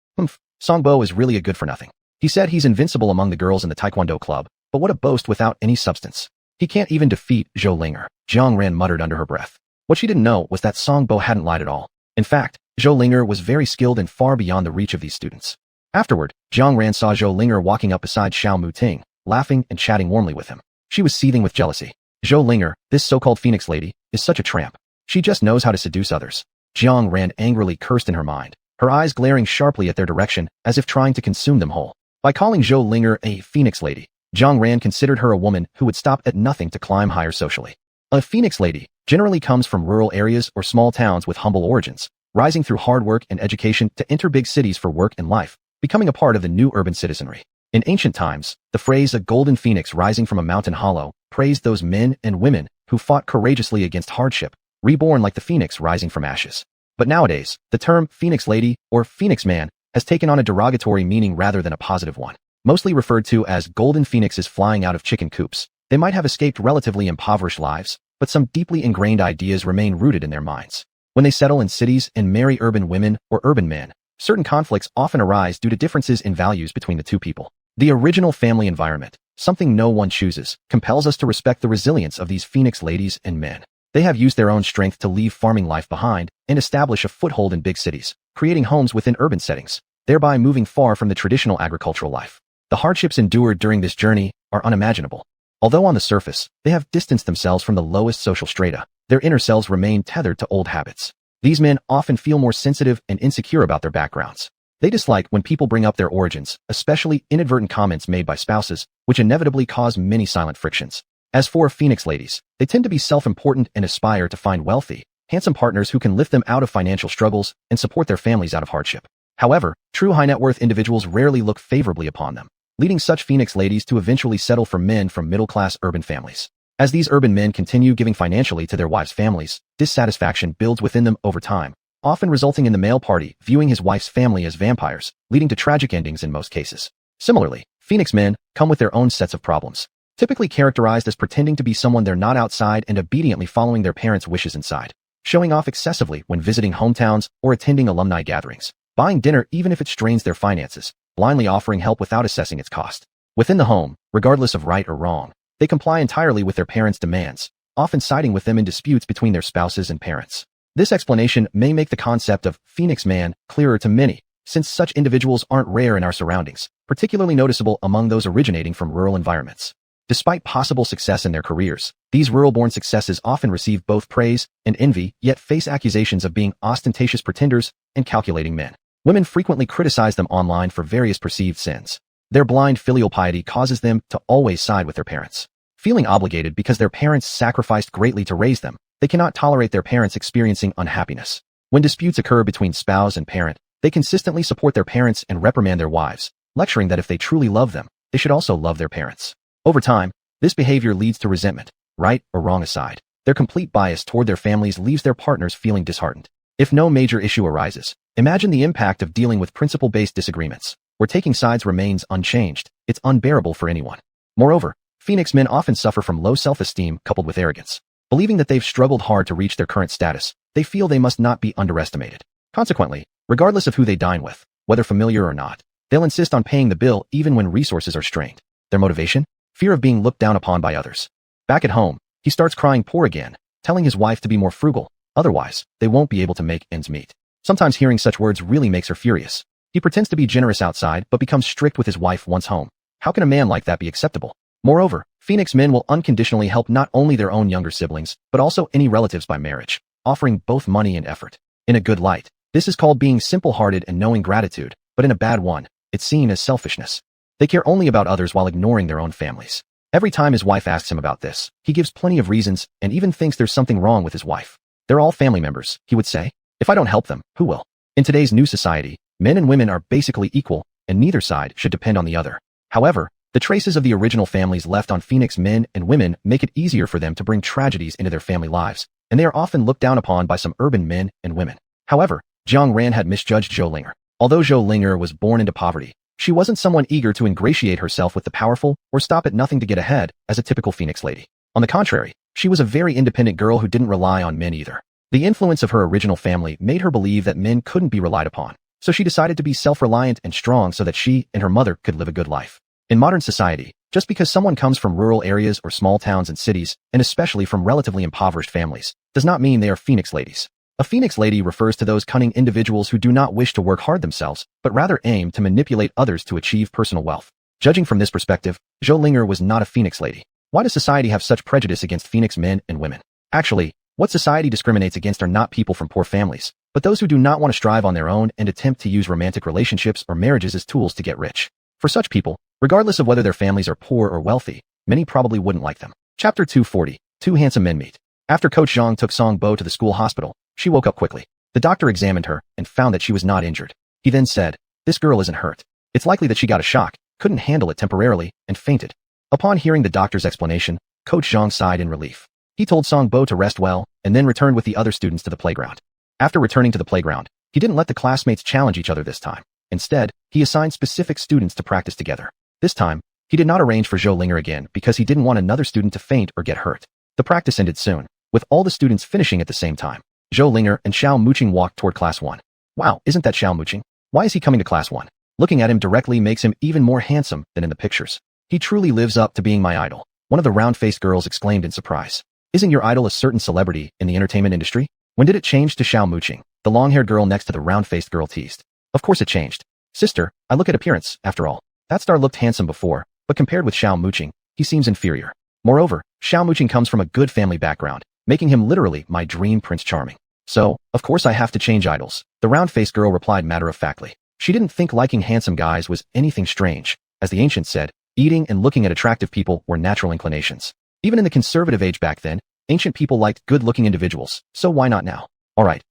Song Bo is really a good-for-nothing. He said he's invincible among the girls in the Taekwondo club, but what a boast without any substance. He can't even defeat Zhou Linger, Jiang Ran muttered under her breath. What she didn't know was that Song Bo hadn't lied at all. In fact, Zhou Linger was very skilled and far beyond the reach of these students. Afterward, Jiang Ran saw Zhou Linger walking up beside Xiao Muting, laughing and chatting warmly with him. She was seething with jealousy. Zhou Linger, this so-called Phoenix lady, is such a tramp. She just knows how to seduce others. Jiang Ran angrily cursed in her mind, her eyes glaring sharply at their direction as if trying to consume them whole. By calling Zhou Linger a Phoenix lady, Jiang Ran considered her a woman who would stop at nothing to climb higher socially. A Phoenix lady generally comes from rural areas or small towns with humble origins, rising through hard work and education to enter big cities for work and life, becoming a part of the new urban citizenry. In ancient times, the phrase a golden phoenix rising from a mountain hollow praised those men and women who fought courageously against hardship, reborn like the phoenix rising from ashes. But nowadays, the term Phoenix lady or Phoenix man has taken on a derogatory meaning rather than a positive one. Mostly referred to as golden phoenixes flying out of chicken coops, they might have escaped relatively impoverished lives, but some deeply ingrained ideas remain rooted in their minds. When they settle in cities and marry urban women or urban men, certain conflicts often arise due to differences in values between the two people. The original family environment, something no one chooses, compels us to respect the resilience of these Phoenix ladies and men. They have used their own strength to leave farming life behind and establish a foothold in big cities, creating homes within urban settings, thereby moving far from the traditional agricultural life. The hardships endured during this journey are unimaginable. Although on the surface, they have distanced themselves from the lowest social strata, their inner selves remain tethered to old habits. These men often feel more sensitive and insecure about their backgrounds. They dislike when people bring up their origins, especially inadvertent comments made by spouses, which inevitably cause many silent frictions. As for Phoenix ladies, they tend to be self-important and aspire to find wealthy, handsome partners who can lift them out of financial struggles and support their families out of hardship. However, true high-net-worth individuals rarely look favorably upon them, leading such Phoenix ladies to eventually settle for men from middle-class urban families. As these urban men continue giving financially to their wives' families, dissatisfaction builds within them over time, often resulting in the male party viewing his wife's family as vampires, leading to tragic endings in most cases. Similarly, Phoenix men come with their own sets of problems, typically characterized as pretending to be someone they're not outside and obediently following their parents' wishes inside, showing off excessively when visiting hometowns or attending alumni gatherings, buying dinner even if it strains their finances, blindly offering help without assessing its cost. Within the home, regardless of right or wrong, they comply entirely with their parents' demands, often siding with them in disputes between their spouses and parents. This explanation may make the concept of Phoenix man clearer to many, since such individuals aren't rare in our surroundings, particularly noticeable among those originating from rural environments. Despite possible success in their careers, these rural-born successes often receive both praise and envy, yet face accusations of being ostentatious pretenders and calculating men. Women frequently criticize them online for various perceived sins. Their blind filial piety causes them to always side with their parents. Feeling obligated because their parents sacrificed greatly to raise them, they cannot tolerate their parents experiencing unhappiness. When disputes occur between spouse and parent, they consistently support their parents and reprimand their wives, lecturing that if they truly love them, they should also love their parents. Over time, this behavior leads to resentment, right or wrong aside. Their complete bias toward their families leaves their partners feeling disheartened. If no major issue arises, imagine the impact of dealing with principle-based disagreements, where taking sides remains unchanged. It's unbearable for anyone. Moreover, Phoenix men often suffer from low self-esteem coupled with arrogance. Believing that they've struggled hard to reach their current status, they feel they must not be underestimated. Consequently, regardless of who they dine with, whether familiar or not, they'll insist on paying the bill even when resources are strained. Their motivation? Fear of being looked down upon by others. Back at home, he starts crying poor again, telling his wife to be more frugal, otherwise, they won't be able to make ends meet. Sometimes hearing such words really makes her furious. He pretends to be generous outside but becomes strict with his wife once home. How can a man like that be acceptable? Moreover, Phoenix men will unconditionally help not only their own younger siblings, but also any relatives by marriage, offering both money and effort. In a good light, this is called being simple-hearted and knowing gratitude, but in a bad one, it's seen as selfishness. They care only about others while ignoring their own families. Every time his wife asks him about this, he gives plenty of reasons and even thinks there's something wrong with his wife. They're all family members, he would say. If I don't help them, who will? In today's new society, men and women are basically equal, and neither side should depend on the other. However, the traces of the original families left on Phoenix men and women make it easier for them to bring tragedies into their family lives, and they are often looked down upon by some urban men and women. However, Jiang Ran had misjudged Zhou Linger. Although Zhou Linger was born into poverty, she wasn't someone eager to ingratiate herself with the powerful or stop at nothing to get ahead as a typical Phoenix lady. On the contrary, she was a very independent girl who didn't rely on men either. The influence of her original family made her believe that men couldn't be relied upon, so she decided to be self-reliant and strong so that she and her mother could live a good life. In modern society, just because someone comes from rural areas or small towns and cities, and especially from relatively impoverished families, does not mean they are Phoenix ladies. A Phoenix lady refers to those cunning individuals who do not wish to work hard themselves, but rather aim to manipulate others to achieve personal wealth. Judging from this perspective, Zhou Linger was not a Phoenix lady. Why does society have such prejudice against Phoenix men and women? Actually, what society discriminates against are not people from poor families, but those who do not want to strive on their own and attempt to use romantic relationships or marriages as tools to get rich. For such people, regardless of whether their families are poor or wealthy, many probably wouldn't like them. Chapter 240. Two handsome men meet. After Coach Zhang took Song Bo to the school hospital, she woke up quickly. The doctor examined her and found that she was not injured. He then said, "This girl isn't hurt. It's likely that she got a shock, couldn't handle it temporarily, and fainted." Upon hearing the doctor's explanation, Coach Zhang sighed in relief. He told Song Bo to rest well, and then returned with the other students to the playground. After returning to the playground, he didn't let the classmates challenge each other this time. Instead, he assigned specific students to practice together. This time, he did not arrange for Zhou Linger again because he didn't want another student to faint or get hurt. The practice ended soon, with all the students finishing at the same time. Zhou Linger and Xiao Muqing walked toward class 1. Wow, isn't that Xiao Muqing? Why is he coming to class 1? Looking at him directly makes him even more handsome than in the pictures. He truly lives up to being my idol. One of the round-faced girls exclaimed in surprise. Isn't your idol a certain celebrity in the entertainment industry? When did it change to Xiao Muqing? The long-haired girl next to the round-faced girl teased. Of course it changed. Sister, I look at appearance, after all. That star looked handsome before, but compared with Xiao Muqing, he seems inferior. Moreover, Xiao Muqing comes from a good family background, making him literally my dream Prince Charming. So, of course I have to change idols. The round-faced girl replied matter-of-factly. She didn't think liking handsome guys was anything strange. As the ancients said, eating and looking at attractive people were natural inclinations. Even in the conservative age back then, ancient people liked good-looking individuals, so why not now? Alright,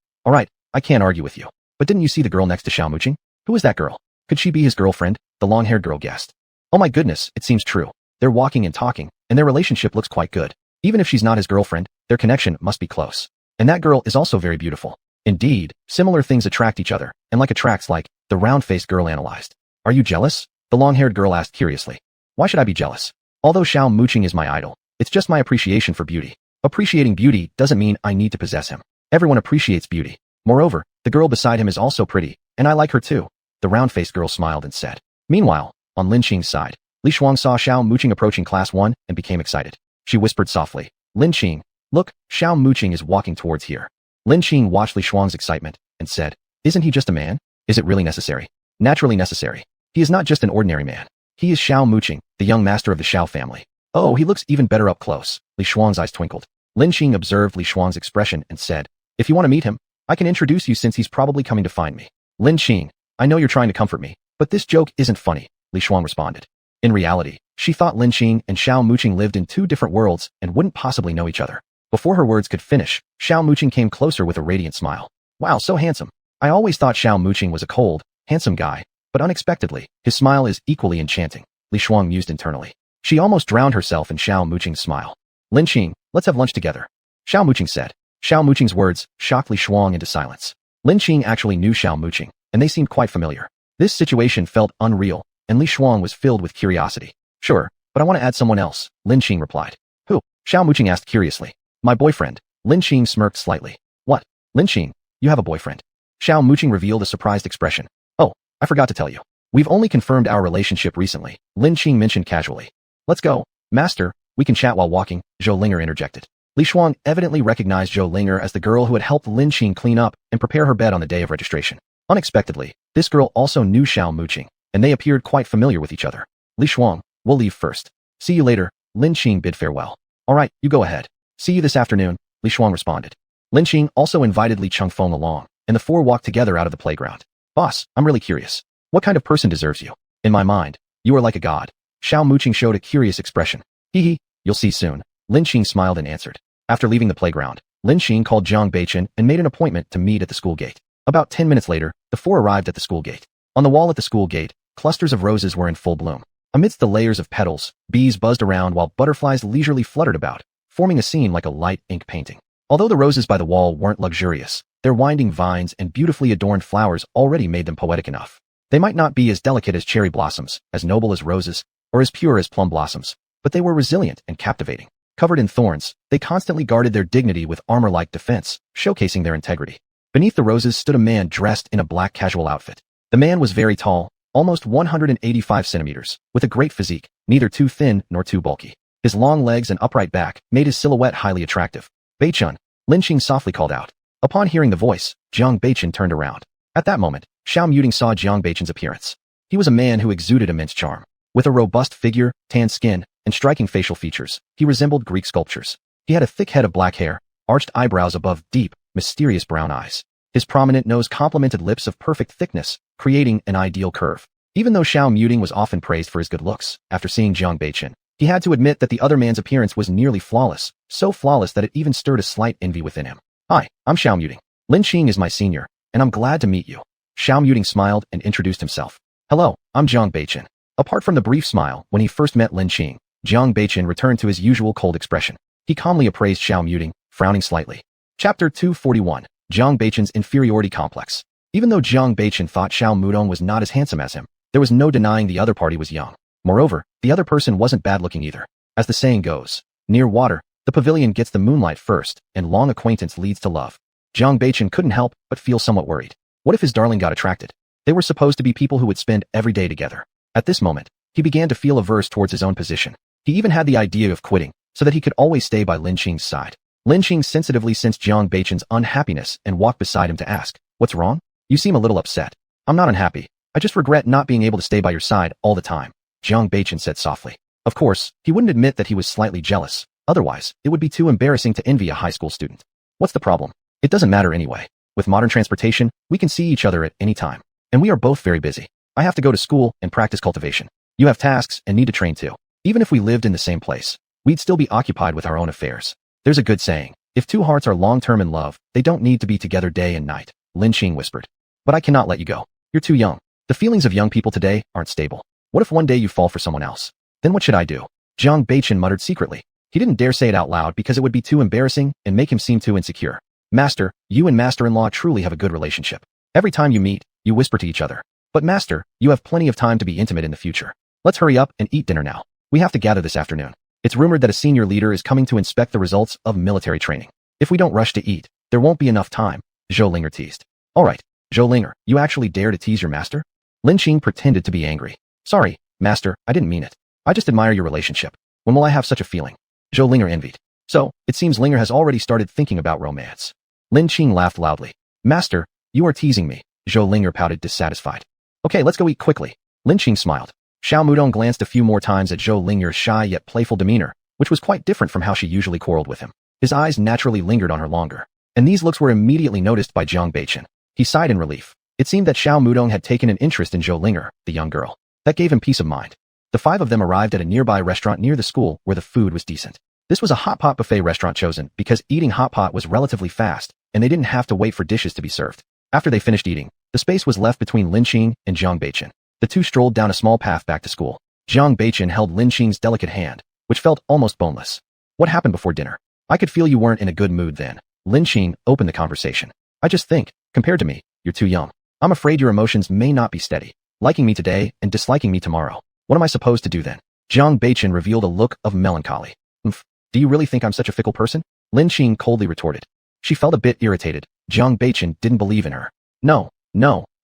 I can't argue with you. But didn't you see the girl next to Xiao Muqing? Who is that girl? Could she be his girlfriend? The long-haired girl guessed. Oh my goodness, it seems true. They're walking and talking, and their relationship looks quite good. Even if she's not his girlfriend, their connection must be close. And that girl is also very beautiful. Indeed, similar things attract each other, and like attracts like, the round-faced girl analyzed. Are you jealous? The long-haired girl asked curiously. Why should I be jealous? Although Xiao Muqing is my idol, it's just my appreciation for beauty. Appreciating beauty doesn't mean I need to possess him. Everyone appreciates beauty. Moreover, the girl beside him is also pretty, and I like her too. The round-faced girl smiled and said. Meanwhile, on Lin Qing's side, Li Shuang saw Xiao Muqing approaching class 1 and became excited. She whispered softly, Lin Qing, look, Xiao Muqing is walking towards here. Lin Qing watched Li Shuang's excitement and said, isn't he just a man? Is it really necessary? Naturally necessary. He is not just an ordinary man. He is Xiao Muqing, the young master of the Xiao family. Oh, he looks even better up close. Li Shuang's eyes twinkled. Lin Qing observed Li Shuang's expression and said, if you want to meet him, I can introduce you since he's probably coming to find me. Lin Qing, I know you're trying to comfort me, but this joke isn't funny, Li Shuang responded. In reality, she thought Lin Qing and Xiao Muqing lived in two different worlds and wouldn't possibly know each other. Before her words could finish, Xiao Muqing came closer with a radiant smile. Wow, so handsome. I always thought Xiao Muqing was a cold, handsome guy, but unexpectedly, his smile is equally enchanting, Li Shuang mused internally. She almost drowned herself in Xiao Muqing's smile. Lin Qing, let's have lunch together, Xiao Muqing said. Xiao Muqing's words shocked Li Shuang into silence. Lin Qing actually knew Xiao Muqing, and they seemed quite familiar. This situation felt unreal, and Li Shuang was filled with curiosity. Sure, but I want to add someone else, Lin Qing replied. Who? Xiao Muqing asked curiously. My boyfriend. Lin Qing smirked slightly. What? Lin Qing, you have a boyfriend? Xiao Muqing revealed a surprised expression. Oh, I forgot to tell you. We've only confirmed our relationship recently, Lin Qing mentioned casually. Let's go, master, we can chat while walking, Zhou Linger interjected. Li Shuang evidently recognized Zhou Linger as the girl who had helped Lin Qing clean up and prepare her bed on the day of registration. Unexpectedly, this girl also knew Xiao Muqing, and they appeared quite familiar with each other. Li Shuang, we'll leave first. See you later, Lin Qing bid farewell. Alright, you go ahead. See you this afternoon, Li Shuang responded. Lin Qing also invited Li Chengfeng along, and the four walked together out of the playground. Boss, I'm really curious. What kind of person deserves you? In my mind, you are like a god. Xiao Muqing showed a curious expression. Hee, you'll see soon. Lin Qing smiled and answered. After leaving the playground, Lin Qing called Jiang Beichen and made an appointment to meet at the school gate. About 10 minutes later, the four arrived at the school gate. On the wall at the school gate, clusters of roses were in full bloom. Amidst the layers of petals, bees buzzed around while butterflies leisurely fluttered about, forming a scene like a light ink painting. Although the roses by the wall weren't luxurious, Their winding vines and beautifully adorned flowers already made them poetic enough. They might not be as delicate as cherry blossoms, as noble as roses, or as pure as plum blossoms, but they were resilient and captivating. Covered in thorns, they constantly guarded their dignity with armor-like defense, showcasing their integrity. Beneath the roses stood a man dressed in a black casual outfit. The man was very tall, almost 185 centimeters, with a great physique, neither too thin nor too bulky. His long legs and upright back made his silhouette highly attractive. Beichun, Lin Qing softly called out. Upon hearing the voice, Jiang Beichun turned around. At that moment, Xiao Muting saw Jiang Beichun's appearance. He was a man who exuded immense charm. With a robust figure, tan skin, and striking facial features, he resembled Greek sculptures. He had a thick head of black hair, arched eyebrows above deep, mysterious brown eyes. His prominent nose complemented lips of perfect thickness, creating an ideal curve. Even though Xiao Muting was often praised for his good looks, after seeing Jiang Beichun, he had to admit that the other man's appearance was nearly flawless, so flawless that it even stirred a slight envy within him. Hi, I'm Xiao Muting. Lin Qing is my senior, and I'm glad to meet you. Xiao Muting smiled and introduced himself. Hello, I'm Jiang Beichun. Apart from the brief smile when he first met Lin Qing, Jiang Beichun returned to his usual cold expression. He calmly appraised Xiao Muting, frowning slightly. Chapter 241, Jiang Beichun's Inferiority Complex. Even though Jiang Beichun thought Xiao Muting was not as handsome as him, there was no denying the other party was young. Moreover, the other person wasn't bad-looking either. As the saying goes, near water, the pavilion gets the moonlight first, and long acquaintance leads to love. Jiang Beichun couldn't help but feel somewhat worried. What if his darling got attracted? They were supposed to be people who would spend every day together. At this moment, he began to feel averse towards his own position. He even had the idea of quitting, so that he could always stay by Lin Qing's side. Lin Qing sensitively sensed Jiang Beichun's unhappiness and walked beside him to ask, "What's wrong? You seem a little upset." "I'm not unhappy. I just regret not being able to stay by your side all the time," Jiang Beichun said softly. Of course, he wouldn't admit that he was slightly jealous. Otherwise, it would be too embarrassing to envy a high school student. What's the problem? It doesn't matter anyway. With modern transportation, we can see each other at any time. And we are both very busy. I have to go to school and practice cultivation. You have tasks and need to train too. Even if we lived in the same place, we'd still be occupied with our own affairs. There's a good saying, if two hearts are long-term in love, they don't need to be together day and night, Lin Qing whispered. But I cannot let you go. You're too young. The feelings of young people today aren't stable. What if one day you fall for someone else? Then what should I do? Jiang Beichun muttered secretly. He didn't dare say it out loud because it would be too embarrassing and make him seem too insecure. Master, you and master-in-law truly have a good relationship. Every time you meet, you whisper to each other. But master, you have plenty of time to be intimate in the future. Let's hurry up and eat dinner now. We have to gather this afternoon. It's rumored that a senior leader is coming to inspect the results of military training. If we don't rush to eat, there won't be enough time, Zhou Linger teased. Alright, Zhou Linger, you actually dare to tease your master? Lin Qing pretended to be angry. Sorry, master, I didn't mean it. I just admire your relationship. When will I have such a feeling? Zhou Linger envied. So, it seems Linger has already started thinking about romance. Lin Qing laughed loudly. Master, you are teasing me, Zhou Linger pouted dissatisfied. Okay, let's go eat quickly. Lin Qing smiled. Xiao Muting glanced a few more times at Zhou Linger's shy yet playful demeanor, which was quite different from how she usually quarreled with him. His eyes naturally lingered on her longer, and these looks were immediately noticed by Jiang Beichun. He sighed in relief. It seemed that Xiao Muting had taken an interest in Zhou Linger, the young girl. That gave him peace of mind. The five of them arrived at a nearby restaurant near the school where the food was decent. This was a hot pot buffet restaurant chosen because eating hot pot was relatively fast, and they didn't have to wait for dishes to be served. After they finished eating, the space was left between Lin Qing and Jiang Beichun. The two strolled down a small path back to school. Jiang Beichun held Lin Qing's delicate hand, which felt almost boneless. What happened before dinner? I could feel you weren't in a good mood then. Lin Qing opened the conversation. I just think, compared to me, you're too young. I'm afraid your emotions may not be steady. Liking me today and disliking me tomorrow. What am I supposed to do then? Jiang Beichun revealed a look of melancholy. Do you really think I'm such a fickle person? Lin Qing coldly retorted. She felt a bit irritated. Jiang Beichun didn't believe in her. No,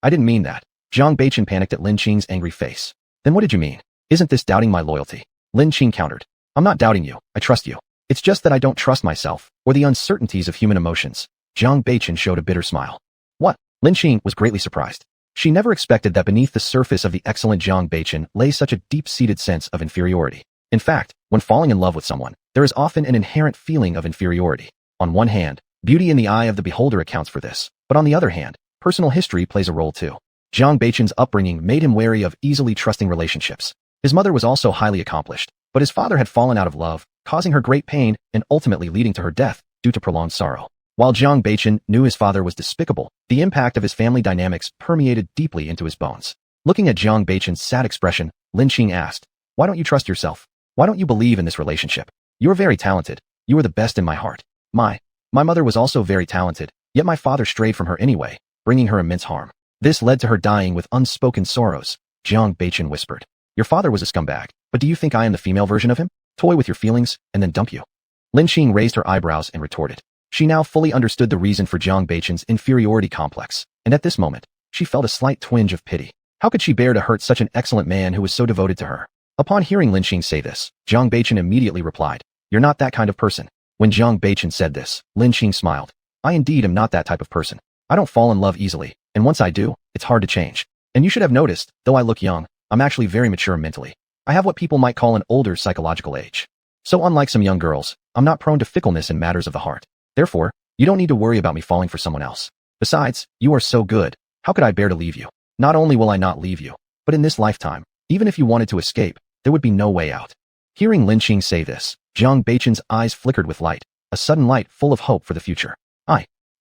I didn't mean that. Jiang Beichun panicked at Lin Qing's angry face. Then what did you mean? Isn't this doubting my loyalty? Lin Qing countered. I'm not doubting you. I trust you. It's just that I don't trust myself, or the uncertainties of human emotions. Jiang Beichun showed a bitter smile. What? Lin Qing was greatly surprised. She never expected that beneath the surface of the excellent Jiang Beichun lay such a deep-seated sense of inferiority. In fact, when falling in love with someone, there is often an inherent feeling of inferiority. On one hand, beauty in the eye of the beholder accounts for this, but on the other hand, personal history plays a role too. Jiang Beichun's upbringing made him wary of easily trusting relationships. His mother was also highly accomplished, but his father had fallen out of love, causing her great pain and ultimately leading to her death due to prolonged sorrow. While Jiang Beichun knew his father was despicable, the impact of his family dynamics permeated deeply into his bones. Looking at Jiang Beichun's sad expression, Lin Qing asked, "Why don't you trust yourself? Why don't you believe in this relationship? You're very talented. You are the best in my heart. My mother was also very talented, Yet my father strayed from her anyway, bringing her immense harm. This led to her dying with unspoken sorrows, Jiang Beichen whispered. Your father was a scumbag, but do you think I am the female version of him? Toy with your feelings, and then dump you. Lin Qing raised her eyebrows and retorted. She now fully understood the reason for Jiang Beichen's inferiority complex, and at this moment, she felt a slight twinge of pity. How could she bear to hurt such an excellent man who was so devoted to her? Upon hearing Lin Qing say this, Jiang Beichen immediately replied, You're not that kind of person. When Jiang Beichen said this, Lin Qing smiled. I indeed am not that type of person. I don't fall in love easily, and once I do, it's hard to change. And you should have noticed, though I look young, I'm actually very mature mentally. I have what people might call an older psychological age. So unlike some young girls, I'm not prone to fickleness in matters of the heart. Therefore, you don't need to worry about me falling for someone else. Besides, you are so good. How could I bear to leave you? Not only will I not leave you, but in this lifetime, even if you wanted to escape, there would be no way out. Hearing Lin Qing say this, Jiang Beichen's eyes flickered with light, a sudden light full of hope for the future.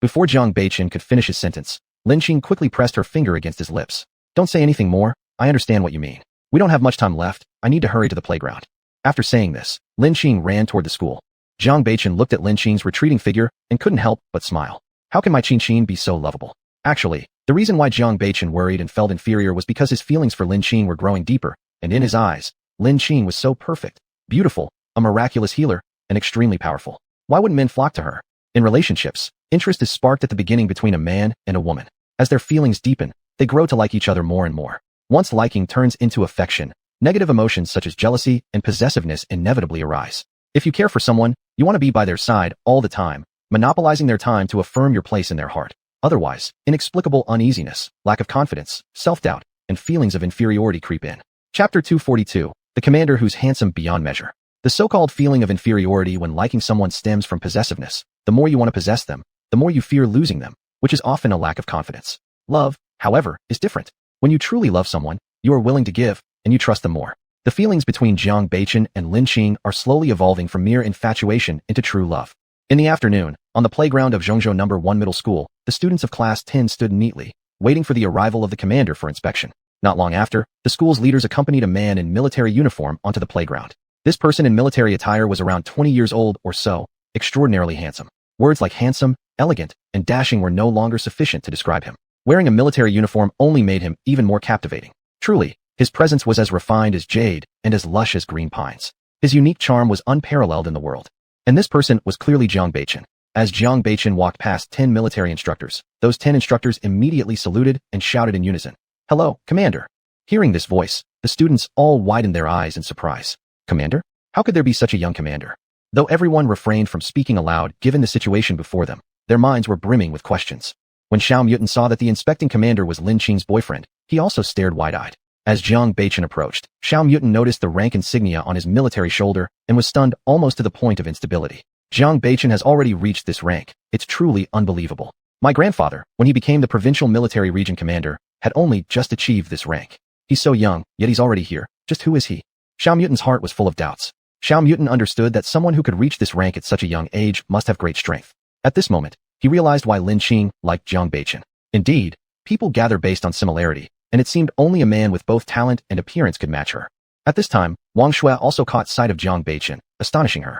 Before Jiang Beichen could finish his sentence, Lin Qing quickly pressed her finger against his lips. Don't say anything more, I understand what you mean. We don't have much time left, I need to hurry to the playground. After saying this, Lin Qing ran toward the school. Jiang Beichen looked at Lin Qing's retreating figure and couldn't help but smile. How can my Qing be so lovable? Actually, the reason why Jiang Beichen worried and felt inferior was because his feelings for Lin Qing were growing deeper, and in his eyes, Lin Qing was so perfect, beautiful, a miraculous healer, and extremely powerful. Why wouldn't men flock to her? In relationships, interest is sparked at the beginning between a man and a woman. As their feelings deepen, they grow to like each other more and more. Once liking turns into affection, negative emotions such as jealousy and possessiveness inevitably arise. If you care for someone, you want to be by their side all the time, monopolizing their time to affirm your place in their heart. Otherwise, inexplicable uneasiness, lack of confidence, self-doubt, and feelings of inferiority creep in. Chapter 242, The Commander Who's Handsome Beyond Measure. The so-called feeling of inferiority when liking someone stems from possessiveness. The more you want to possess them, the more you fear losing them, which is often a lack of confidence. Love, however, is different. When you truly love someone, you are willing to give, and you trust them more. The feelings between Jiang Beichen and Lin Qing are slowly evolving from mere infatuation into true love. In the afternoon, on the playground of Zhongzhou No. 1 Middle School, the students of Class 10 stood neatly, waiting for the arrival of the commander for inspection. Not long after, the school's leaders accompanied a man in military uniform onto the playground. This person in military attire was around 20 years old or so, extraordinarily handsome. Words like handsome, elegant, and dashing were no longer sufficient to describe him. Wearing a military uniform only made him even more captivating. Truly, his presence was as refined as jade and as lush as green pines. His unique charm was unparalleled in the world. And this person was clearly Jiang Beichen. As Jiang Beichen walked past 10 military instructors, those 10 instructors immediately saluted and shouted in unison, Hello, Commander. Hearing this voice, the students all widened their eyes in surprise. Commander? How could there be such a young commander? Though everyone refrained from speaking aloud given the situation before them, their minds were brimming with questions. When Xiao Mutin saw that the inspecting commander was Lin Qing's boyfriend, he also stared wide-eyed. As Jiang Beichen approached, Xiao Mutin noticed the rank insignia on his military shoulder and was stunned almost to the point of instability. Jiang Beichen has already reached this rank. It's truly unbelievable. My grandfather, when he became the provincial military region commander, had only just achieved this rank. He's so young, yet he's already here. Just who is he? Xiao Mutin's heart was full of doubts. Xiao Mutin understood that someone who could reach this rank at such a young age must have great strength. At this moment, he realized why Lin Qing liked Jiang Beichen. Indeed, people gather based on similarity, and it seemed only a man with both talent and appearance could match her. At this time, Wang Shui also caught sight of Jiang Beichen, astonishing her.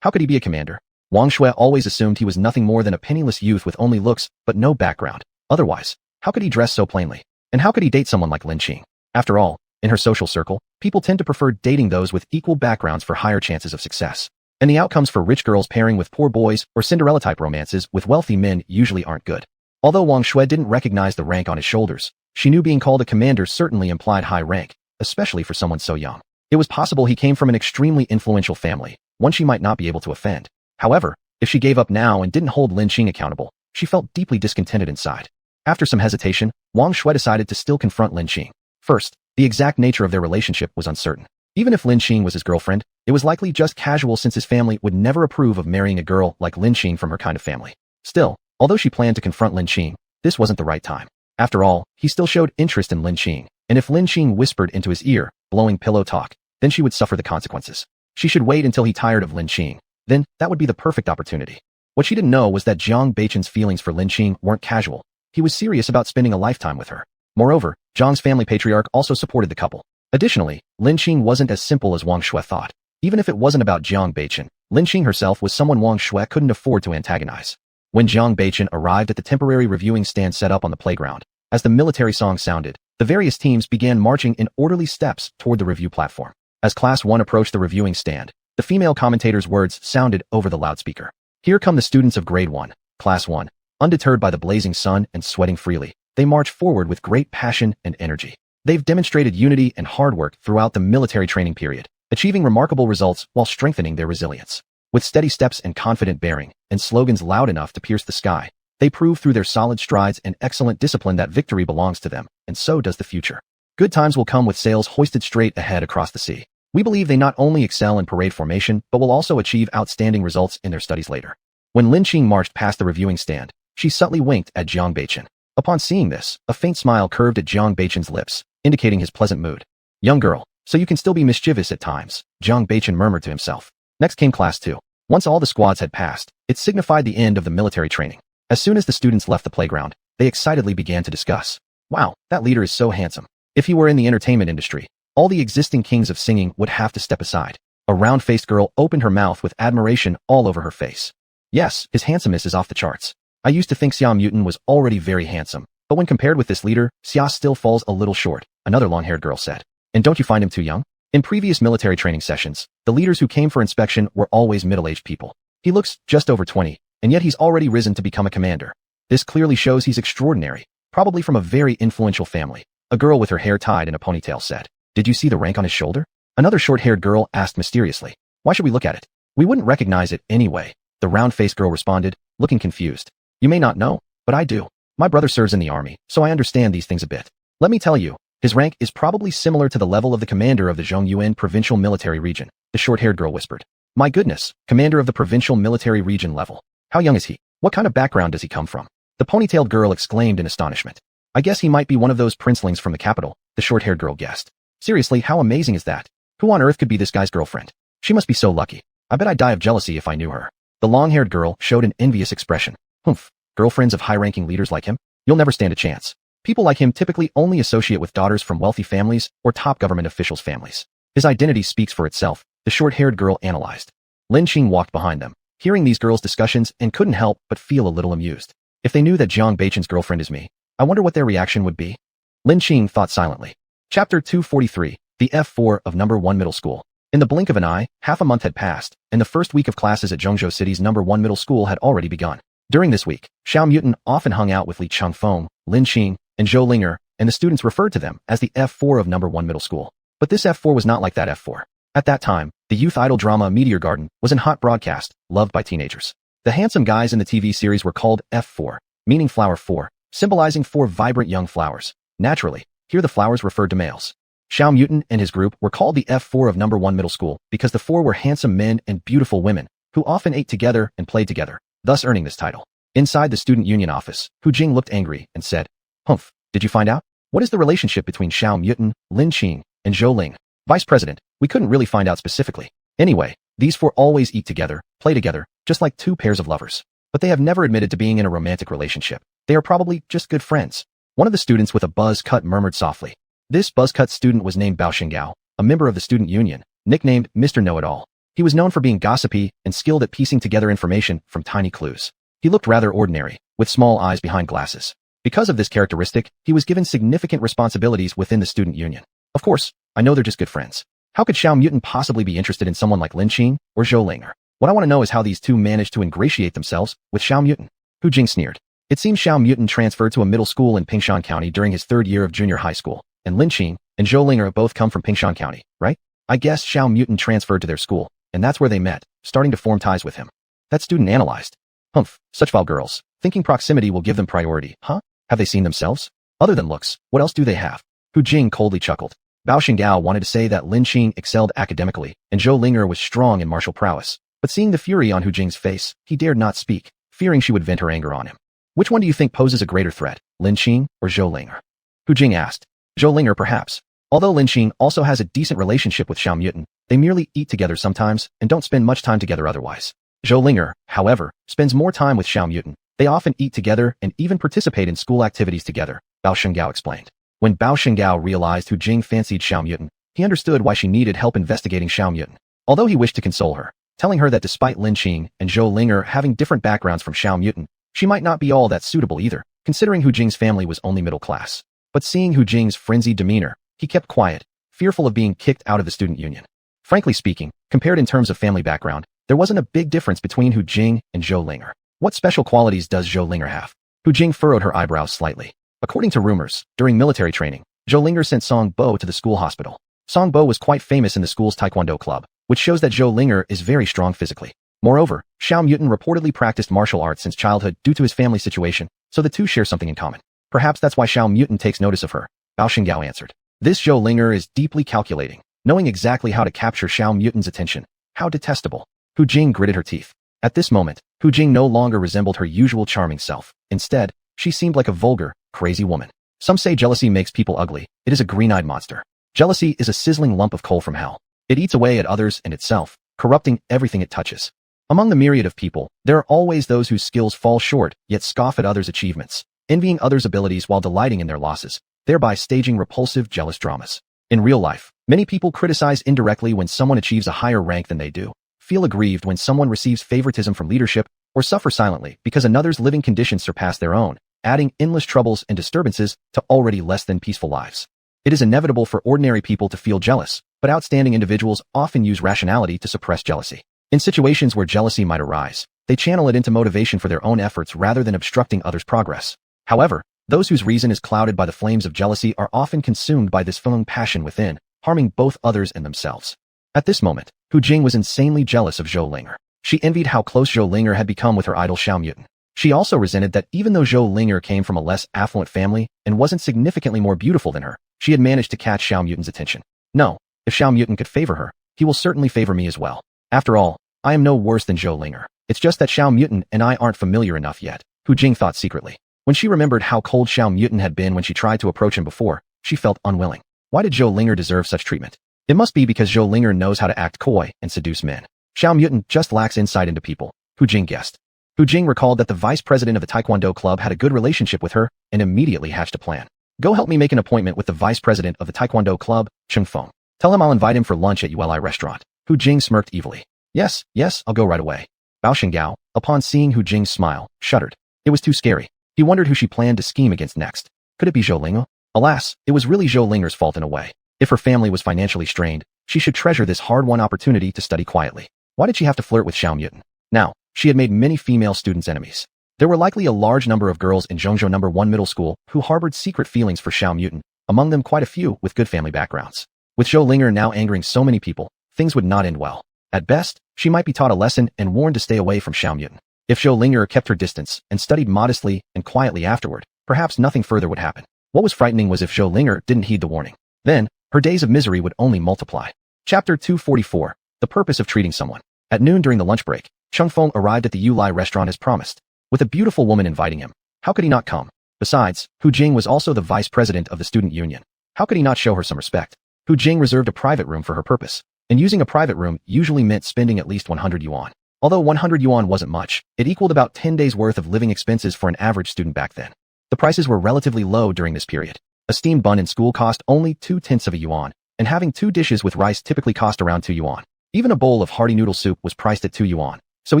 How could he be a commander? Wang Shui always assumed he was nothing more than a penniless youth with only looks, but no background. Otherwise, how could he dress so plainly? And how could he date someone like Lin Qing? After all, in her social circle, people tend to prefer dating those with equal backgrounds for higher chances of success. And the outcomes for rich girls pairing with poor boys or Cinderella-type romances with wealthy men usually aren't good. Although Wang Shui didn't recognize the rank on his shoulders, she knew being called a commander certainly implied high rank, especially for someone so young. It was possible he came from an extremely influential family, one she might not be able to offend. However, if she gave up now and didn't hold Lin Qing accountable, she felt deeply discontented inside. After some hesitation, Wang Shui decided to still confront Lin Qing. First, the exact nature of their relationship was uncertain. Even if Lin Qing was his girlfriend, it was likely just casual since his family would never approve of marrying a girl like Lin Qing from her kind of family. Still, although she planned to confront Lin Qing, this wasn't the right time. After all, he still showed interest in Lin Qing, and if Lin Qing whispered into his ear, blowing pillow talk, then she would suffer the consequences. She should wait until he tired of Lin Qing. Then, that would be the perfect opportunity. What she didn't know was that Jiang Beichen's feelings for Lin Qing weren't casual. He was serious about spending a lifetime with her. Moreover, Jiang's family patriarch also supported the couple. Additionally, Lin Qing wasn't as simple as Wang Shui thought. Even if it wasn't about Jiang Beichen, Lin Qing herself was someone Wang Shui couldn't afford to antagonize. When Jiang Beichen arrived at the temporary reviewing stand set up on the playground, as the military song sounded, the various teams began marching in orderly steps toward the review platform. As Class 1 approached the reviewing stand, the female commentator's words sounded over the loudspeaker. Here come the students of Grade 1, Class 1. Undeterred by the blazing sun and sweating freely, they march forward with great passion and energy. They've demonstrated unity and hard work throughout the military training period, achieving remarkable results while strengthening their resilience. With steady steps and confident bearing, and slogans loud enough to pierce the sky, they prove through their solid strides and excellent discipline that victory belongs to them, and so does the future. Good times will come with sails hoisted straight ahead across the sea. We believe they not only excel in parade formation, but will also achieve outstanding results in their studies later. When Lin Qing marched past the reviewing stand, she subtly winked at Jiang Beichen. Upon seeing this, a faint smile curved at Jiang Beichen's lips, indicating his pleasant mood. Young girl, so you can still be mischievous at times, Jiang Beichen murmured to himself. Next came Class 2. Once all the squads had passed, it signified the end of the military training. As soon as the students left the playground, they excitedly began to discuss. Wow, that leader is so handsome. If he were in the entertainment industry, all the existing kings of singing would have to step aside. A round-faced girl opened her mouth with admiration all over her face. Yes, his handsomeness is off the charts. I used to think Xia Mutin was already very handsome, but when compared with this leader, Xia still falls a little short, another long-haired girl said. And don't you find him too young? In previous military training sessions, the leaders who came for inspection were always middle-aged people. He looks just over 20, and yet he's already risen to become a commander. This clearly shows he's extraordinary, probably from a very influential family. A girl with her hair tied in a ponytail said. Did you see the rank on his shoulder? Another short-haired girl asked mysteriously. Why should we look at it? We wouldn't recognize it anyway, the round-faced girl responded, looking confused. You may not know, but I do. My brother serves in the army, so I understand these things a bit. Let me tell you, his rank is probably similar to the level of the commander of the Zhongyuan Provincial Military Region, the short-haired girl whispered. My goodness, commander of the Provincial Military Region level. How young is he? What kind of background does he come from? The ponytailed girl exclaimed in astonishment. I guess he might be one of those princelings from the capital, the short-haired girl guessed. Seriously, how amazing is that? Who on earth could be this guy's girlfriend? She must be so lucky. I bet I'd die of jealousy if I knew her. The long-haired girl showed an envious expression. Humph, girlfriends of high-ranking leaders like him? You'll never stand a chance. People like him typically only associate with daughters from wealthy families or top government officials' families. His identity speaks for itself, the short-haired girl analyzed. Lin Qing walked behind them, hearing these girls' discussions and couldn't help but feel a little amused. If they knew that Jiang Beichen's girlfriend is me, I wonder what their reaction would be. Lin Qing thought silently. Chapter 243, the F4 of No. 1 Middle School. In the blink of an eye, half a month had passed, and the first week of classes at Zhengzhou City's No. 1 Middle School had already begun. During this week, Xiao Mutin often hung out with Li Changfeng, Lin Qing, and Zhou Linger, and the students referred to them as the F4 of No. 1 Middle School. But this F4 was not like that F4. At that time, the youth idol drama Meteor Garden was in hot broadcast, loved by teenagers. The handsome guys in the TV series were called F4, meaning flower 4, symbolizing 4 vibrant young flowers. Naturally, here the flowers referred to males. Xiao Mutin and his group were called the F4 of No. 1 Middle School because the 4 were handsome men and beautiful women who often ate together and played together, thus earning this title. Inside the student union office, Hu Jing looked angry and said, Humph, did you find out? What is the relationship between Xiao Mutin, Lin Qing, and Zhou Ling? Vice President, we couldn't really find out specifically. Anyway, these 4 always eat together, play together, just like 2 pairs of lovers. But they have never admitted to being in a romantic relationship. They are probably just good friends. One of the students with a buzz cut murmured softly. This buzz-cut student was named Bao Xinggao, a member of the student union, nicknamed Mr. Know-It-All. He was known for being gossipy and skilled at piecing together information from tiny clues. He looked rather ordinary, with small eyes behind glasses. Because of this characteristic, he was given significant responsibilities within the student union. Of course, I know they're just good friends. How could Xiao Mutin possibly be interested in someone like Lin Qing or Zhou Linger? What I want to know is how these 2 managed to ingratiate themselves with Xiao Mutin. Hu Jing sneered. It seems Xiao Mutin transferred to a middle school in Pingshan County during his 3rd year of junior high school, and Lin Qing and Zhou Linger both come from Pingshan County, right? I guess Xiao Mutin transferred to their school, and that's where they met, starting to form ties with him. That student analyzed. Humph, such foul girls, thinking proximity will give them priority, huh? Have they seen themselves? Other than looks, what else do they have? Hu Jing coldly chuckled. Bao Xinggao wanted to say that Lin Qing excelled academically, and Zhou Linger was strong in martial prowess, but seeing the fury on Hu Jing's face, he dared not speak, fearing she would vent her anger on him. Which one do you think poses a greater threat, Lin Qing or Zhou Linger? Hu Jing asked. Zhou Linger perhaps. Although Lin Qing also has a decent relationship with Xiao Mutin, they merely eat together sometimes and don't spend much time together otherwise. Zhou Linger, however, spends more time with Xiao Mutin. They often eat together and even participate in school activities together, Bao Xinggao explained. When Bao Xinggao realized Hu Jing fancied Xiao Mutin, he understood why she needed help investigating Xiao Mutin. Although he wished to console her, telling her that despite Lin Qing and Zhou Linger having different backgrounds from Xiao Mutin, She might not be all that suitable either, considering Hu Jing's family was only middle class. But seeing Hu Jing's frenzied demeanor, he kept quiet, fearful of being kicked out of the student union. Frankly speaking, compared in terms of family background, there wasn't a big difference between Hu Jing and Zhou Linger. What special qualities does Zhou Linger have? Hu Jing furrowed her eyebrows slightly. According to rumors, during military training, Zhou Linger sent Song Bo to the school hospital. Song Bo was quite famous in the school's taekwondo club, which shows that Zhou Linger is very strong physically. Moreover, Xiao Mutant reportedly practiced martial arts since childhood due to his family situation, so the two share something in common. Perhaps that's why Xiao Mutant takes notice of her, Bao Xingyao answered. This Zhou Linger is deeply calculating, knowing exactly how to capture Xiao Mutant's attention. How detestable. Hu Jing gritted her teeth. At this moment, Hu Jing no longer resembled her usual charming self. Instead, she seemed like a vulgar, crazy woman. Some say jealousy makes people ugly. It is a green-eyed monster. Jealousy is a sizzling lump of coal from hell. It eats away at others and itself, corrupting everything it touches. Among the myriad of people, there are always those whose skills fall short, yet scoff at others' achievements, envying others' abilities while delighting in their losses, thereby staging repulsive, jealous dramas. In real life, many people criticize indirectly when someone achieves a higher rank than they do, feel aggrieved when someone receives favoritism from leadership, or suffer silently because another's living conditions surpass their own, adding endless troubles and disturbances to already less than peaceful lives. It is inevitable for ordinary people to feel jealous, but outstanding individuals often use rationality to suppress jealousy. In situations where jealousy might arise, they channel it into motivation for their own efforts rather than obstructing others' progress. However, those whose reason is clouded by the flames of jealousy are often consumed by this fung passion within, harming both others and themselves. At this moment, Hu Jing was insanely jealous of Zhou Linger. She envied how close Zhou Linger had become with her idol Xiao Mutant. She also resented that even though Zhou Linger came from a less affluent family and wasn't significantly more beautiful than her, she had managed to catch Xiao Mutant's attention. No, if Xiao Mutant could favor her, he will certainly favor me as well. After all, I am no worse than Zhou Linger. It's just that Xiao Mutant and I aren't familiar enough yet, Hu Jing thought secretly. When she remembered how cold Xiao Mutant had been when she tried to approach him before, she felt unwilling. Why did Zhou Linger deserve such treatment? It must be because Zhou Linger knows how to act coy and seduce men. Xiao Mutant just lacks insight into people, Hu Jing guessed. Hu Jing recalled that the vice president of the Taekwondo club had a good relationship with her and immediately hatched a plan. Go help me make an appointment with the vice president of the Taekwondo club, Cheng Feng. Tell him I'll invite him for lunch at ULI restaurant. Hu Jing smirked evilly. Yes, I'll go right away. Bao Xingyao, upon seeing Hu Jing's smile, shuddered. It was too scary. He wondered who she planned to scheme against next. Could it be Zhou Linger? Alas, it was really Zhou Linger's fault in a way. If her family was financially strained, she should treasure this hard-won opportunity to study quietly. Why did she have to flirt with Xiao Mutant? Now, she had made many female students enemies. There were likely a large number of girls in Zhongzhou No. 1 middle school who harbored secret feelings for Xiao Mutant, among them quite a few with good family backgrounds. With Zhou Linger now angering so many people, things would not end well. At best, she might be taught a lesson and warned to stay away from Xiao Mutant. If Zhou Linger kept her distance and studied modestly and quietly afterward, perhaps nothing further would happen. What was frightening was if Zhou Linger didn't heed the warning. Then, her days of misery would only multiply. Chapter 244, The Purpose of Treating Someone. At noon during the lunch break, Cheng Feng arrived at the ULI restaurant as promised, with a beautiful woman inviting him. How could he not come? Besides, Hu Jing was also the vice president of the student union. How could he not show her some respect? Hu Jing reserved a private room for her purpose, and using a private room usually meant spending at least 100 yuan. Although 100 yuan wasn't much, it equaled about 10 days' worth of living expenses for an average student back then. The prices were relatively low during this period. A steamed bun in school cost only 2/10 of a yuan, and having 2 dishes with rice typically cost around 2 yuan. Even a bowl of hearty noodle soup was priced at 2 yuan, so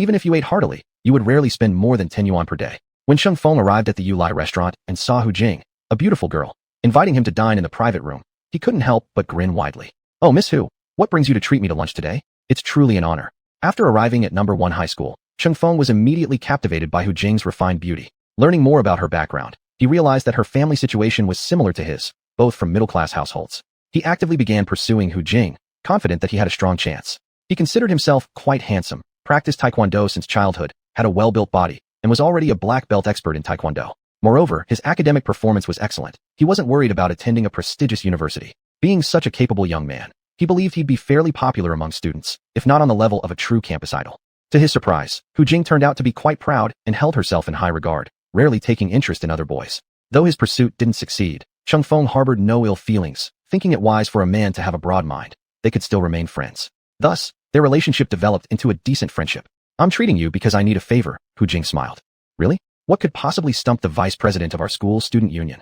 even if you ate heartily, you would rarely spend more than 10 yuan per day. When Cheng Feng arrived at the ULI restaurant and saw Hu Jing, a beautiful girl, inviting him to dine in the private room, he couldn't help but grin widely. Oh, Miss Hu, what brings you to treat me to lunch today? It's truly an honor. After arriving at No. 1 high school, Cheng Feng was immediately captivated by Hu Jing's refined beauty. Learning more about her background, he realized that her family situation was similar to his, both from middle-class households. He actively began pursuing Hu Jing, confident that he had a strong chance. He considered himself quite handsome, practiced taekwondo since childhood, had a well-built body, and was already a black belt expert in taekwondo. Moreover, his academic performance was excellent. He wasn't worried about attending a prestigious university. Being such a capable young man, he believed he'd be fairly popular among students, if not on the level of a true campus idol. To his surprise, Hu Jing turned out to be quite proud and held herself in high regard, rarely taking interest in other boys. Though his pursuit didn't succeed, Cheng Feng harbored no ill feelings, thinking it wise for a man to have a broad mind. They could still remain friends. Thus, their relationship developed into a decent friendship. I'm treating you because I need a favor, Hu Jing smiled. Really? What could possibly stump the vice president of our school's student union?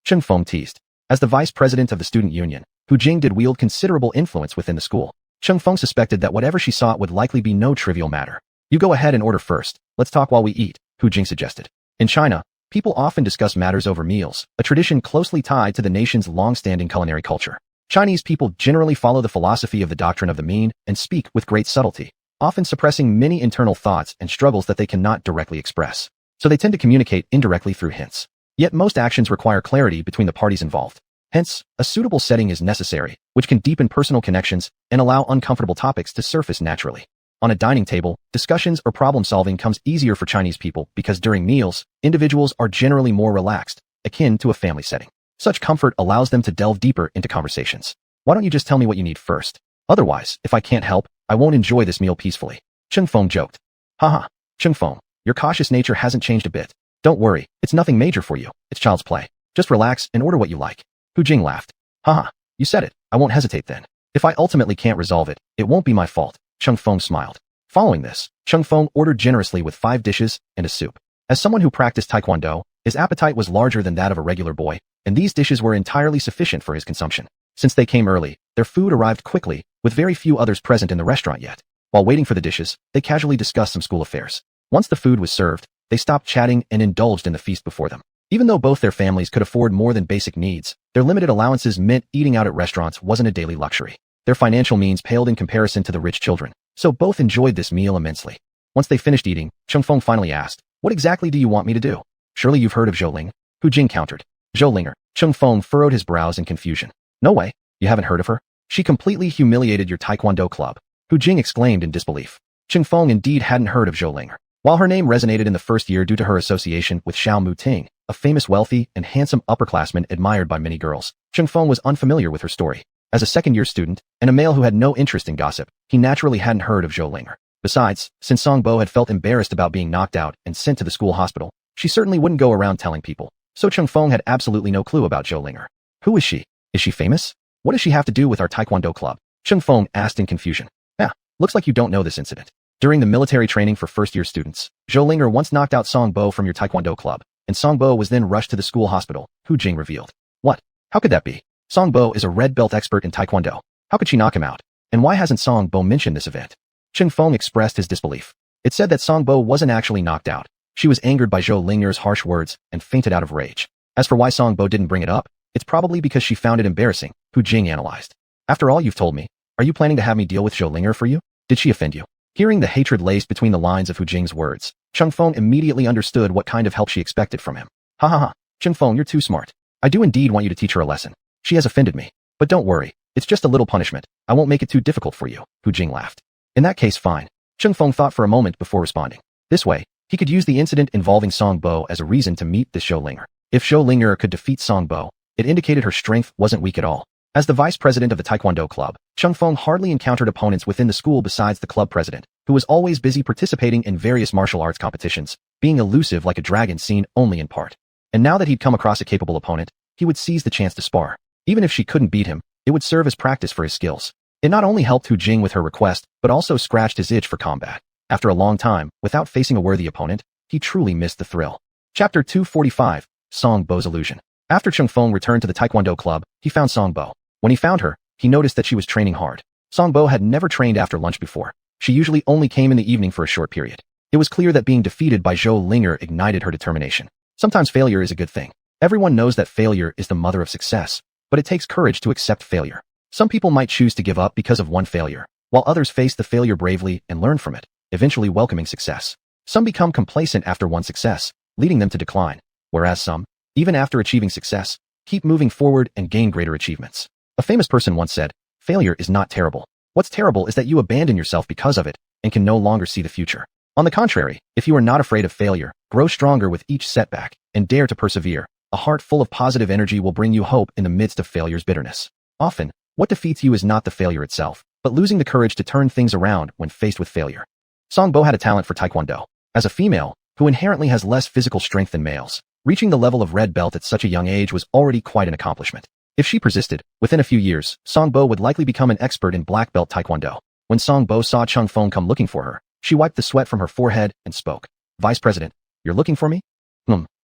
Cheng Feng teased. As the vice president of the student union, Hu Jing did wield considerable influence within the school. Cheng Feng suspected that whatever she sought would likely be no trivial matter. You go ahead and order first. Let's talk while we eat, Hu Jing suggested. In China, people often discuss matters over meals, a tradition closely tied to the nation's long-standing culinary culture. Chinese people generally follow the philosophy of the doctrine of the mean and speak with great subtlety, often suppressing many internal thoughts and struggles that they cannot directly express. So they tend to communicate indirectly through hints. Yet most actions require clarity between the parties involved. Hence, a suitable setting is necessary, which can deepen personal connections and allow uncomfortable topics to surface naturally. On a dining table, discussions or problem-solving comes easier for Chinese people because during meals, individuals are generally more relaxed, akin to a family setting. Such comfort allows them to delve deeper into conversations. Why don't you just tell me what you need first? Otherwise, if I can't help, I won't enjoy this meal peacefully. Cheng Feng joked. Haha, Cheng Feng, your cautious nature hasn't changed a bit. Don't worry, it's nothing major for you. It's child's play. Just relax and order what you like. Hu Jing laughed. Haha, you said it. I won't hesitate then. If I ultimately can't resolve it, it won't be my fault. Cheng Feng smiled. Following this, Cheng Feng ordered generously with 5 dishes and a soup. As someone who practiced taekwondo, his appetite was larger than that of a regular boy, and these dishes were entirely sufficient for his consumption. Since they came early, their food arrived quickly, with very few others present in the restaurant yet. While waiting for the dishes, they casually discussed some school affairs. Once the food was served, they stopped chatting and indulged in the feast before them. Even though both their families could afford more than basic needs, their limited allowances meant eating out at restaurants wasn't a daily luxury. Their financial means paled in comparison to the rich children, so both enjoyed this meal immensely. Once they finished eating, Cheng Feng finally asked, "What exactly do you want me to do? Surely you've heard of Zhou Ling?" Hu Jing countered. Zhou Linger. Cheng Feng furrowed his brows in confusion. No way, you haven't heard of her? She completely humiliated your taekwondo club. Hu Jing exclaimed in disbelief. Cheng Feng indeed hadn't heard of Zhou Linger. While her name resonated in the first year due to her association with Xiao Muting, a famous wealthy and handsome upperclassman admired by many girls, Cheng Feng was unfamiliar with her story. As a second-year student, and a male who had no interest in gossip, he naturally hadn't heard of Zhou Linger. Besides, since Song Bo had felt embarrassed about being knocked out and sent to the school hospital, she certainly wouldn't go around telling people. So Cheng Feng had absolutely no clue about Zhou Linger. Who is she? Is she famous? What does she have to do with our taekwondo club? Cheng Feng asked in confusion. Yeah, looks like you don't know this incident. During the military training for first-year students, Zhou Linger once knocked out Song Bo from your taekwondo club, and Song Bo was then rushed to the school hospital, Hu Jing revealed. What? How could that be? Song Bo is a red belt expert in taekwondo. How could she knock him out? And why hasn't Song Bo mentioned this event? Cheng Feng expressed his disbelief. It said that Song Bo wasn't actually knocked out. She was angered by Zhou Linger's harsh words and fainted out of rage. As for why Song Bo didn't bring it up, it's probably because she found it embarrassing, Hu Jing analyzed. After all you've told me, are you planning to have me deal with Zhou Linger for you? Did she offend you? Hearing the hatred laced between the lines of Hu Jing's words, Cheng Feng immediately understood what kind of help she expected from him. Ha ha ha, Cheng Feng, you're too smart. I do indeed want you to teach her a lesson. She has offended me. But don't worry, it's just a little punishment. I won't make it too difficult for you, Hu Jing laughed. In that case, fine. Cheng Feng thought for a moment before responding. This way, he could use the incident involving Song Bo as a reason to meet this Zhou Linger. If Zhou Linger could defeat Song Bo, it indicated her strength wasn't weak at all. As the vice president of the Taekwondo club, Cheng Feng hardly encountered opponents within the school besides the club president, who was always busy participating in various martial arts competitions, being elusive like a dragon seen only in part. And now that he'd come across a capable opponent, he would seize the chance to spar. Even if she couldn't beat him, it would serve as practice for his skills. It not only helped Hu Jing with her request, but also scratched his itch for combat. After a long time, without facing a worthy opponent, he truly missed the thrill. Chapter 245, Song Bo's Illusion. After Cheng Feng returned to the Taekwondo club, he found Song Bo. When he found her, he noticed that she was training hard. Song Bo had never trained after lunch before. She usually only came in the evening for a short period. It was clear that being defeated by Zhou Linger ignited her determination. Sometimes failure is a good thing. Everyone knows that failure is the mother of success, but it takes courage to accept failure. Some people might choose to give up because of one failure, while others face the failure bravely and learn from it, eventually welcoming success. Some become complacent after one success, leading them to decline, whereas some, even after achieving success, keep moving forward and gain greater achievements. A famous person once said, "Failure is not terrible. What's terrible is that you abandon yourself because of it and can no longer see the future." On the contrary, if you are not afraid of failure, grow stronger with each setback, and dare to persevere, a heart full of positive energy will bring you hope in the midst of failure's bitterness. Often, what defeats you is not the failure itself, but losing the courage to turn things around when faced with failure. Song Bo had a talent for taekwondo. As a female, who inherently has less physical strength than males, reaching the level of red belt at such a young age was already quite an accomplishment. If she persisted, within a few years, Song Bo would likely become an expert in black belt taekwondo. When Song Bo saw Cheng Feng come looking for her, she wiped the sweat from her forehead and spoke. "Vice President, you're looking for me?"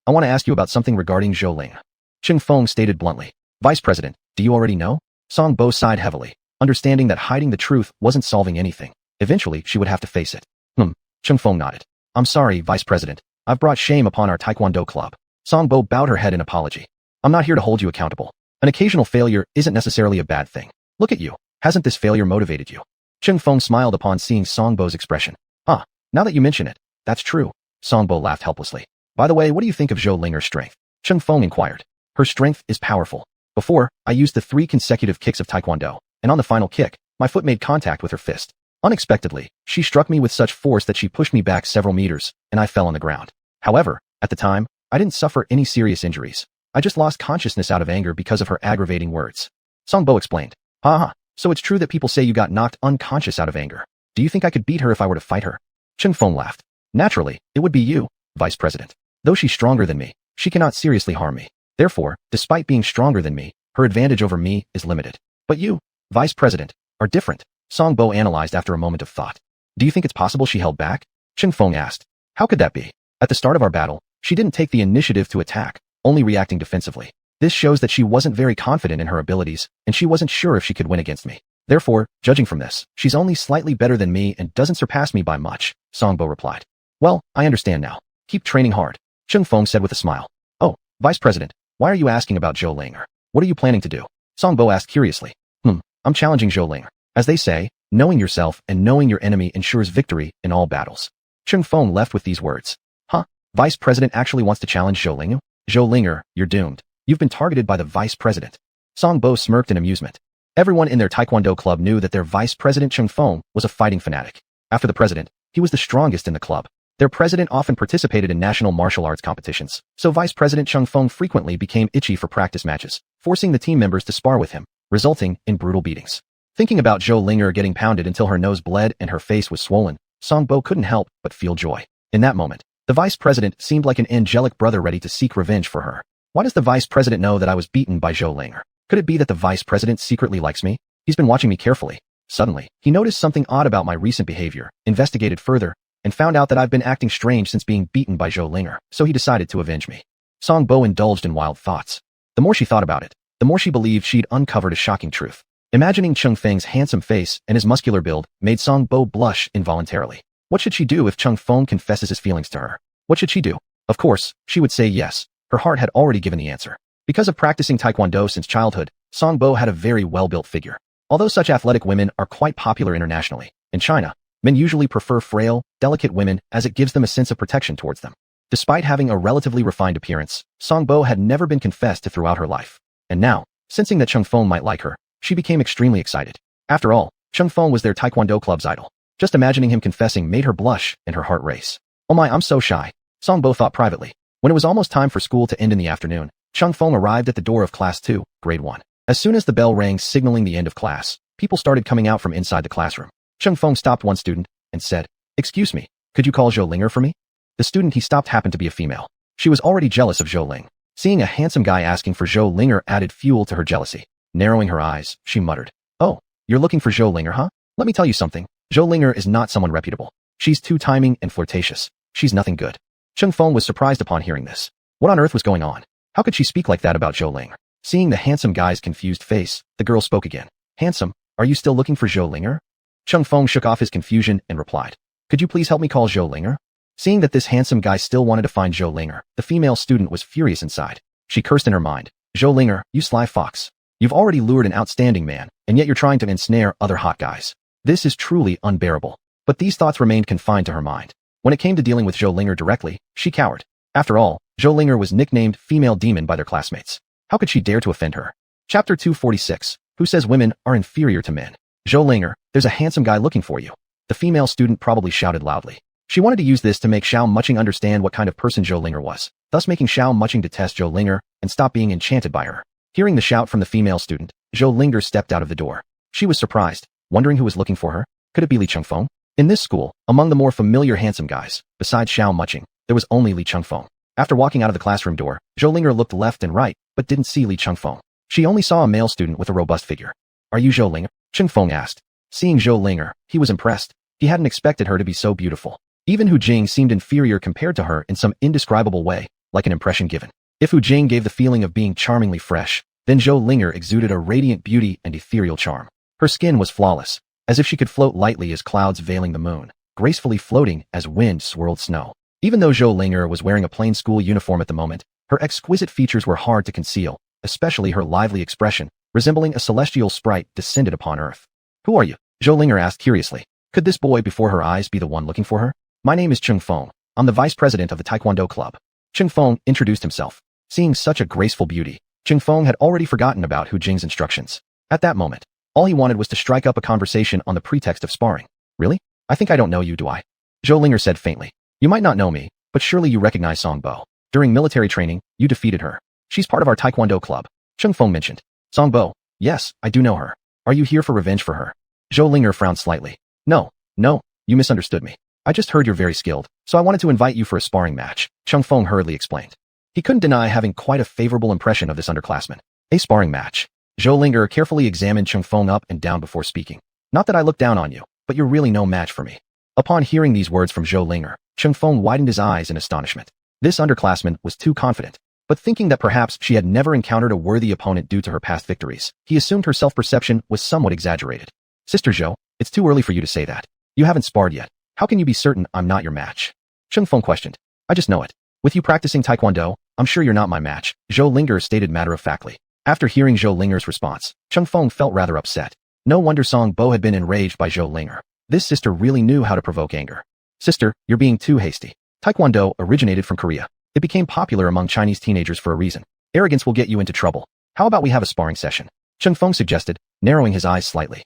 I want to ask you about something regarding Zhou Ling." Cheng Feng stated bluntly. "Vice President, do you already know?" Song Bo sighed heavily, understanding that hiding the truth wasn't solving anything. Eventually, she would have to face it. Cheng Feng nodded. "I'm sorry, Vice President, I've brought shame upon our Taekwondo club. Songbo bowed her head in apology. I'm not here to hold you accountable. An occasional failure isn't necessarily a bad thing. Look at you. Hasn't this failure motivated you? Cheng Feng smiled upon seeing Songbo's expression. Now that you mention it, that's true. Songbo laughed helplessly. By the way, what do you think of Zhou Linger's strength? Cheng Feng inquired. Her strength is powerful. Before, I used the 3 consecutive kicks of Taekwondo, and on the final kick, my foot made contact with her fist. Unexpectedly, she struck me with such force that she pushed me back several meters, and I fell on the ground. However, at the time, I didn't suffer any serious injuries. I just lost consciousness out of anger because of her aggravating words. Songbo explained. So it's true that people say you got knocked unconscious out of anger. Do you think I could beat her if I were to fight her? Cheng Feng laughed. Naturally, it would be you, Vice President. Though she's stronger than me, she cannot seriously harm me. Therefore, despite being stronger than me, her advantage over me is limited. But you, Vice President, are different. Songbo analyzed after a moment of thought. Do you think it's possible she held back? Cheng Feng asked. How could that be? At the start of our battle, she didn't take the initiative to attack, only reacting defensively. This shows that she wasn't very confident in her abilities, and she wasn't sure if she could win against me. Therefore, judging from this, she's only slightly better than me and doesn't surpass me by much, Songbo replied. Well, I understand now. Keep training hard, Cheng Feng said with a smile. Oh, Vice President, why are you asking about Zhou Linger? What are you planning to do? Songbo asked curiously. I'm challenging Zhou Linger. As they say, knowing yourself and knowing your enemy ensures victory in all battles. Cheng Feng left with these words. Vice President actually wants to challenge Zhou Linger? Zhou Linger, you're doomed. You've been targeted by the Vice President. Songbo smirked in amusement. Everyone in their Taekwondo club knew that their Vice President Cheng Feng was a fighting fanatic. After the president, he was the strongest in the club. Their president often participated in national martial arts competitions, so Vice President Cheng Feng frequently became itchy for practice matches, forcing the team members to spar with him, resulting in brutal beatings. Thinking about Zhou Linger getting pounded until her nose bled and her face was swollen, Songbo couldn't help but feel joy. In that moment, the Vice President seemed like an angelic brother ready to seek revenge for her. Why does the Vice President know that I was beaten by Zhou Linger? Could it be that the Vice President secretly likes me? He's been watching me carefully. Suddenly, he noticed something odd about my recent behavior, investigated further, and found out that I've been acting strange since being beaten by Zhou Linger, so he decided to avenge me. Songbo indulged in wild thoughts. The more she thought about it, the more she believed she'd uncovered a shocking truth. Imagining Cheng Feng's handsome face and his muscular build made Songbo blush involuntarily. What should she do if Cheng Feng confesses his feelings to her? What should she do? Of course, she would say yes. Her heart had already given the answer. Because of practicing Taekwondo since childhood, Songbo had a very well-built figure. Although such athletic women are quite popular internationally, in China, men usually prefer frail, delicate women as it gives them a sense of protection towards them. Despite having a relatively refined appearance, Songbo had never been confessed to throughout her life. And now, sensing that Cheng Feng might like her, she became extremely excited. After all, Cheng Feng was their Taekwondo club's idol. Just imagining him confessing made her blush and her heart race. Oh my, I'm so shy, Songbo thought privately. When it was almost time for school to end in the afternoon, Cheng Feng arrived at the door of Class 2, Grade 1. As soon as the bell rang signaling the end of class, people started coming out from inside the classroom. Cheng Feng stopped one student and said, "Excuse me, could you call Zhou Linger for me?" The student he stopped happened to be a female. She was already jealous of Zhou Ling. Seeing a handsome guy asking for Zhou Linger added fuel to her jealousy. Narrowing her eyes, she muttered, "Oh, you're looking for Zhou Linger, huh? Let me tell you something. Zhou Linger is not someone reputable. She's too timing and flirtatious. She's nothing good." Cheng Feng was surprised upon hearing this. What on earth was going on? How could she speak like that about Zhou Linger? Seeing the handsome guy's confused face, the girl spoke again. "Handsome, are you still looking for Zhou Linger?" Cheng Feng shook off his confusion and replied, "Could you please help me call Zhou Linger?" Seeing that this handsome guy still wanted to find Zhou Linger, the female student was furious inside. She cursed in her mind, "Zhou Linger, you sly fox. You've already lured an outstanding man, and yet you're trying to ensnare other hot guys. This is truly unbearable." But these thoughts remained confined to her mind. When it came to dealing with Zhou Linger directly, she cowered. After all, Zhou Linger was nicknamed Female Demon by their classmates. How could she dare to offend her? Chapter 246, Who Says Women Are Inferior to Men? "Zhou Linger, there's a handsome guy looking for you." The female student probably shouted loudly. She wanted to use this to make Xiao Muching understand what kind of person Zhou Linger was, thus making Xiao Muching detest Zhou Linger and stop being enchanted by her. Hearing the shout from the female student, Zhou Linger stepped out of the door. She was surprised, wondering who was looking for her. Could it be Li Chengfeng? In this school, among the more familiar handsome guys, besides Xiao Muching, there was only Li Chengfeng. After walking out of the classroom door, Zhou Linger looked left and right, but didn't see Li Chengfeng. She only saw a male student with a robust figure. "Are you Zhou Linger?" Chengfeng asked. Seeing Zhou Linger, he was impressed. He hadn't expected her to be so beautiful. Even Hu Jing seemed inferior compared to her in some indescribable way, like an impression given. If Hu Jing gave the feeling of being charmingly fresh, then Zhou Linger exuded a radiant beauty and ethereal charm. Her skin was flawless, as if she could float lightly as clouds veiling the moon, gracefully floating as wind swirled snow. Even though Zhou Ling'er was wearing a plain school uniform at the moment, her exquisite features were hard to conceal, especially her lively expression, resembling a celestial sprite descended upon earth. Who are you? Zhou Ling'er asked curiously. Could this boy before her eyes be the one looking for her? My name is Cheng Feng. I'm the vice president of the Taekwondo club. Cheng Feng introduced himself. Seeing such a graceful beauty, Cheng Feng had already forgotten about Hu Jing's instructions. At that moment, all he wanted was to strike up a conversation on the pretext of sparring. Really? I think I don't know you, do I? Zhou Ling'er said faintly. You might not know me, but surely you recognize Song Bo. During military training, you defeated her. She's part of our Taekwondo club. Cheng Feng mentioned. Song Bo. Yes, I do know her. Are you here for revenge for her? Zhou Ling'er frowned slightly. No, you misunderstood me. I just heard you're very skilled, so I wanted to invite you for a sparring match, Cheng Feng hurriedly explained. He couldn't deny having quite a favorable impression of this underclassman. A sparring match. Zhou Ling'er carefully examined Cheng Feng up and down before speaking. Not that I look down on you, but you're really no match for me. Upon hearing these words from Zhou Ling'er, Cheng Feng widened his eyes in astonishment. This underclassman was too confident. But thinking that perhaps she had never encountered a worthy opponent due to her past victories, he assumed her self-perception was somewhat exaggerated. Sister Zhou, it's too early for you to say that. You haven't sparred yet. How can you be certain I'm not your match? Cheng Feng questioned. I just know it. With you practicing Taekwondo, I'm sure you're not my match, Zhou Ling'er stated matter-of-factly. After hearing Zhou Ling'er's response, Cheng Feng felt rather upset. No wonder Song Bo had been enraged by Zhou Ling'er. This sister really knew how to provoke anger. Sister, you're being too hasty. Taekwondo originated from Korea. It became popular among Chinese teenagers for a reason. Arrogance will get you into trouble. How about we have a sparring session? Cheng Feng suggested, narrowing his eyes slightly.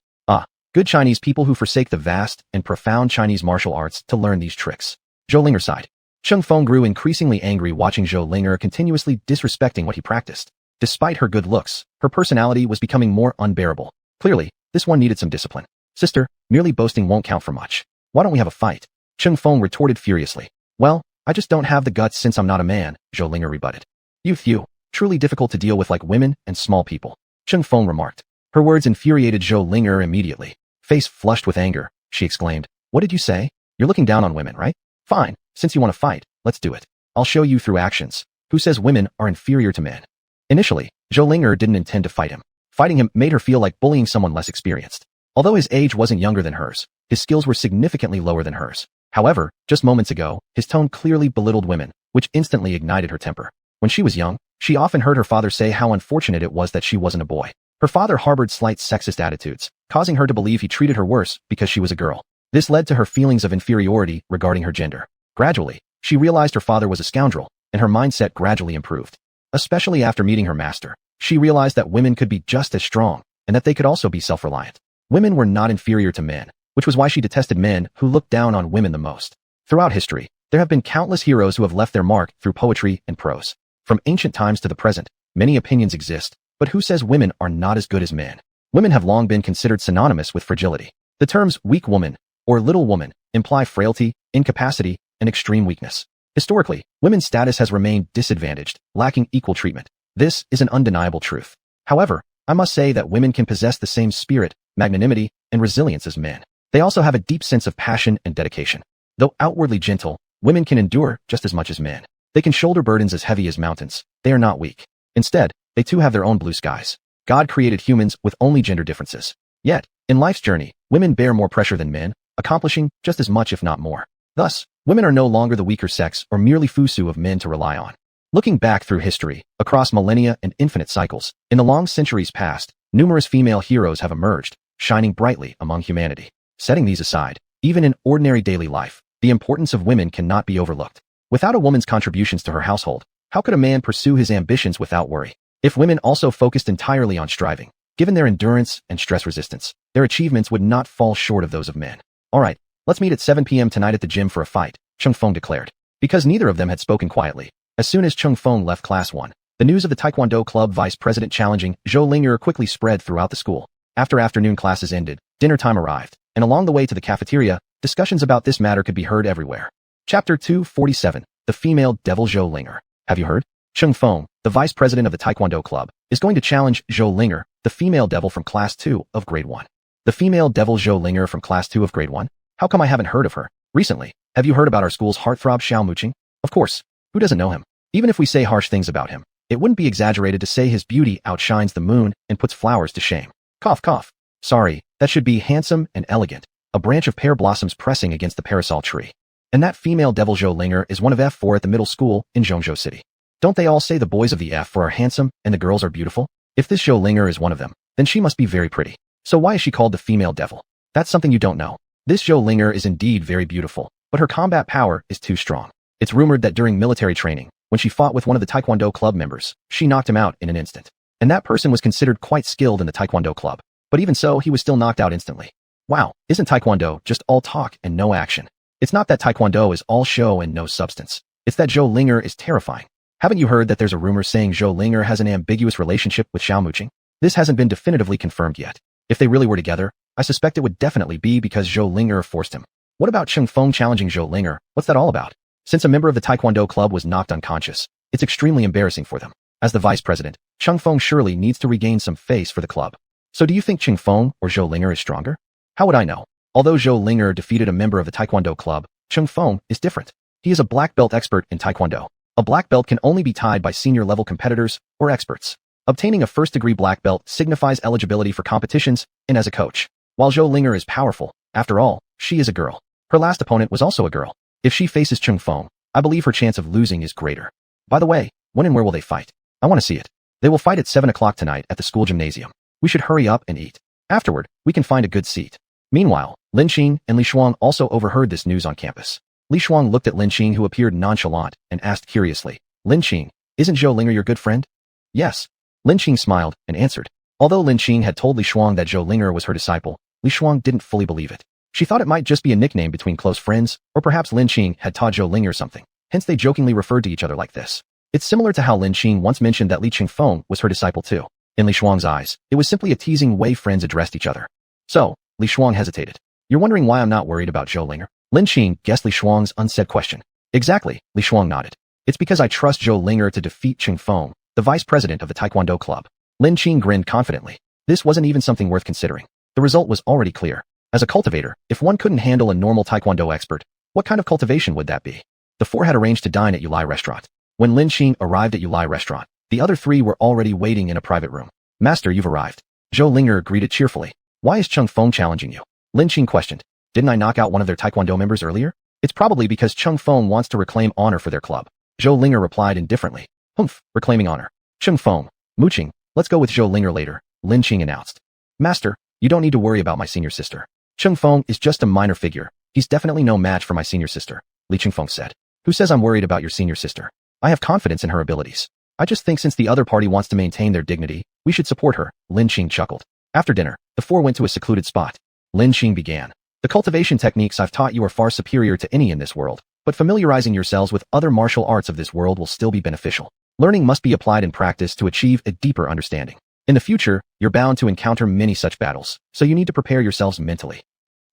Good Chinese people who forsake the vast and profound Chinese martial arts to learn these tricks. Zhou Ling'er sighed. Cheng Feng grew increasingly angry watching Zhou Ling'er continuously disrespecting what he practiced. Despite her good looks, her personality was becoming more unbearable. Clearly, this one needed some discipline. Sister, merely boasting won't count for much. Why don't we have a fight? Cheng Feng retorted furiously. Well, I just don't have the guts since I'm not a man, Zhou Ling'er rebutted. You, truly difficult to deal with like women and small people, Cheng Feng remarked. Her words infuriated Zhou Ling'er immediately. Face flushed with anger, she exclaimed. What did you say? You're looking down on women, right? Fine, since you want to fight, let's do it. I'll show you through actions. Who says women are inferior to men? Initially, Zhou Ling'er didn't intend to fight him. Fighting him made her feel like bullying someone less experienced. Although his age wasn't younger than hers, his skills were significantly lower than hers. However, just moments ago, his tone clearly belittled women, which instantly ignited her temper. When she was young, she often heard her father say how unfortunate it was that she wasn't a boy. Her father harbored slight sexist attitudes, causing her to believe he treated her worse because she was a girl. This led to her feelings of inferiority regarding her gender. Gradually, she realized her father was a scoundrel, and her mindset gradually improved. Especially after meeting her master, she realized that women could be just as strong, and that they could also be self-reliant. Women were not inferior to men, which was why she detested men who looked down on women the most. Throughout history, there have been countless heroes who have left their mark through poetry and prose. From ancient times to the present, many opinions exist, but who says women are not as good as men? Women have long been considered synonymous with fragility. The terms weak woman or little woman imply frailty, incapacity, and extreme weakness. Historically, women's status has remained disadvantaged, lacking equal treatment. This is an undeniable truth. However, I must say that women can possess the same spirit, magnanimity, and resilience as men. They also have a deep sense of passion and dedication. Though outwardly gentle, women can endure just as much as men. They can shoulder burdens as heavy as mountains. They are not weak. Instead, they too have their own blue skies. God created humans with only gender differences. Yet, in life's journey, women bear more pressure than men, accomplishing just as much if not more. Thus, women are no longer the weaker sex or merely fusu of men to rely on. Looking back through history, across millennia and infinite cycles, in the long centuries past, numerous female heroes have emerged, shining brightly among humanity. Setting these aside, even in ordinary daily life, the importance of women cannot be overlooked. Without a woman's contributions to her household, how could a man pursue his ambitions without worry? If women also focused entirely on striving, given their endurance and stress resistance, their achievements would not fall short of those of men. Alright, let's meet at 7 p.m. tonight at the gym for a fight, Cheng Feng declared. Because neither of them had spoken quietly. As soon as Cheng Feng left class 1, the news of the Taekwondo club vice president challenging Zhou Ling'er quickly spread throughout the school. After afternoon classes ended, dinner time arrived, and along the way to the cafeteria, discussions about this matter could be heard everywhere. Chapter 247, The Female Devil Zhou Ling'er. Have you heard? Cheng Feng, the vice president of the Taekwondo club, is going to challenge Zhou Ling'er, the female devil from class 2 of grade 1. The female devil Zhou Ling'er from class 2 of grade 1? How come I haven't heard of her? Recently, have you heard about our school's heartthrob Xiao Muqing? Of course, who doesn't know him? Even if we say harsh things about him, it wouldn't be exaggerated to say his beauty outshines the moon and puts flowers to shame. Cough cough. Sorry, that should be handsome and elegant, a branch of pear blossoms pressing against the parasol tree. And that female devil Zhou Linger is one of F4 at the middle school in Zhongzhou City. Don't they all say the boys of the F4 are handsome and the girls are beautiful? If this Zhou Linger is one of them, then she must be very pretty. So why is she called the female devil? That's something you don't know. This Zhou Linger is indeed very beautiful, but her combat power is too strong. It's rumored that during military training, when she fought with one of the Taekwondo club members, she knocked him out in an instant. And that person was considered quite skilled in the Taekwondo club. But even so, he was still knocked out instantly. Wow, isn't Taekwondo just all talk and no action? It's not that Taekwondo is all show and no substance. It's that Zhou Linger is terrifying. Haven't you heard that there's a rumor saying Zhou Linger has an ambiguous relationship with Xiao Muqing? This hasn't been definitively confirmed yet. If they really were together, I suspect it would definitely be because Zhou Linger forced him. What about Cheng Feng challenging Zhou Linger? What's that all about? Since a member of the Taekwondo club was knocked unconscious, it's extremely embarrassing for them. As the vice president, Cheng Feng surely needs to regain some face for the club. So do you think Cheng Feng or Zhou Linger is stronger? How would I know? Although Zhou Linger defeated a member of the Taekwondo club, Cheng Feng is different. He is a black belt expert in Taekwondo. A black belt can only be tied by senior level competitors or experts. Obtaining a first-degree black belt signifies eligibility for competitions and as a coach. While Zhou Linger is powerful, after all, she is a girl. Her last opponent was also a girl. If she faces Cheng Feng, I believe her chance of losing is greater. By the way, when and where will they fight? I want to see it. They will fight at 7 o'clock tonight at the school gymnasium. We should hurry up and eat. Afterward, we can find a good seat. Meanwhile, Lin Qing and Li Shuang also overheard this news on campus. Li Shuang looked at Lin Qing, who appeared nonchalant, and asked curiously, Lin Qing, isn't Zhou Linger your good friend? Yes. Lin Qing smiled and answered. Although Lin Qing had told Li Shuang that Zhou Linger was her disciple, Li Shuang didn't fully believe it. She thought it might just be a nickname between close friends, or perhaps Lin Qing had taught Zhou Linger something. Hence they jokingly referred to each other like this. It's similar to how Lin Qing once mentioned that Li Chengfeng was her disciple too. In Li Shuang's eyes, it was simply a teasing way friends addressed each other. So, Li Shuang hesitated. You're wondering why I'm not worried about Zhou Linger? Lin Qing guessed Li Shuang's unsaid question. Exactly, Li Shuang nodded. It's because I trust Zhou Linger to defeat Chengfeng, the vice president of the Taekwondo club. Lin Qing grinned confidently. This wasn't even something worth considering. The result was already clear. As a cultivator, if one couldn't handle a normal Taekwondo expert, what kind of cultivation would that be? The four had arranged to dine at Yulai Restaurant. When Lin Qing arrived at Yulai Restaurant, the other three were already waiting in a private room. Master, you've arrived. Zhou Linger greeted cheerfully. Why is Chengfeng challenging you? Lin Qing questioned. Didn't I knock out one of their Taekwondo members earlier? It's probably because Chengfeng wants to reclaim honor for their club. Zhou Linger replied indifferently. Humph, reclaiming honor. Chengfeng, Muqing, let's go with Zhou Linger later, Lin Qing announced. Master, you don't need to worry about my senior sister. Chengfeng is just a minor figure. He's definitely no match for my senior sister, Li Chengfeng said. Who says I'm worried about your senior sister? I have confidence in her abilities. I just think since the other party wants to maintain their dignity, we should support her, Lin Qing chuckled. After dinner, the four went to a secluded spot. Lin Qing began. The cultivation techniques I've taught you are far superior to any in this world, but familiarizing yourselves with other martial arts of this world will still be beneficial. Learning must be applied in practice to achieve a deeper understanding. In the future, you're bound to encounter many such battles, so you need to prepare yourselves mentally.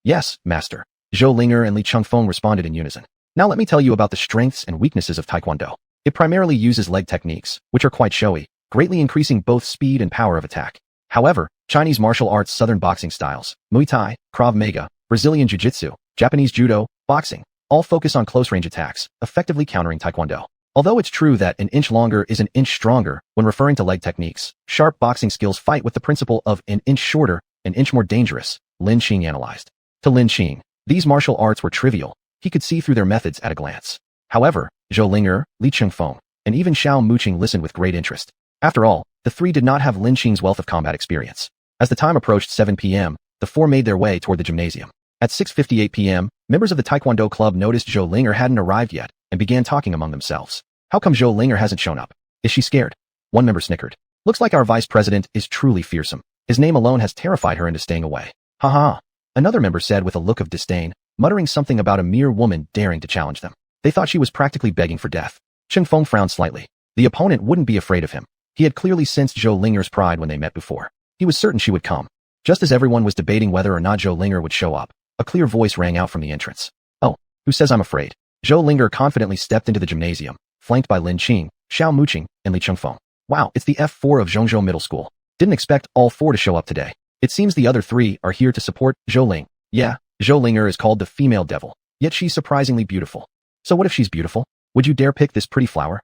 Yes, Master. Zhou Linger and Li Chengfeng responded in unison. Now let me tell you about the strengths and weaknesses of Taekwondo. It primarily uses leg techniques, which are quite showy, greatly increasing both speed and power of attack. However, Chinese martial arts, Southern boxing styles, Muay Thai, Krav Maga, Brazilian Jiu-Jitsu, Japanese Judo, boxing, all focus on close-range attacks, effectively countering Taekwondo. Although it's true that an inch longer is an inch stronger when referring to leg techniques, sharp boxing skills fight with the principle of an inch shorter, an inch more dangerous, Lin Qing analyzed. To Lin Qing, these martial arts were trivial. He could see through their methods at a glance. However, Zhou Linger, Li Chengfeng, and even Xiao Muqing listened with great interest. After all, the three did not have Lin Qing's wealth of combat experience. As the time approached 7 p.m., the four made their way toward the gymnasium. At 6:58 p.m., members of the Taekwondo club noticed Zhou Linger hadn't arrived yet and began talking among themselves. How come Zhou Linger hasn't shown up? Is she scared? One member snickered. Looks like our vice president is truly fearsome. His name alone has terrified her into staying away. Ha ha. Another member said with a look of disdain, muttering something about a mere woman daring to challenge them. They thought she was practically begging for death. Chengfeng frowned slightly. The opponent wouldn't be afraid of him. He had clearly sensed Zhou Linger's pride when they met before. He was certain she would come. Just as everyone was debating whether or not Zhou Linger would show up, a clear voice rang out from the entrance. Oh, who says I'm afraid? Zhou Linger confidently stepped into the gymnasium, flanked by Lin Qing, Xiao Muqing, and Li Chengfeng. Wow, it's the F4 of Zhongzhou Middle School. Didn't expect all four to show up today. It seems the other three are here to support Zhou Ling. Yeah, Zhou Linger is called the female devil, yet she's surprisingly beautiful. So what if she's beautiful? Would you dare pick this pretty flower?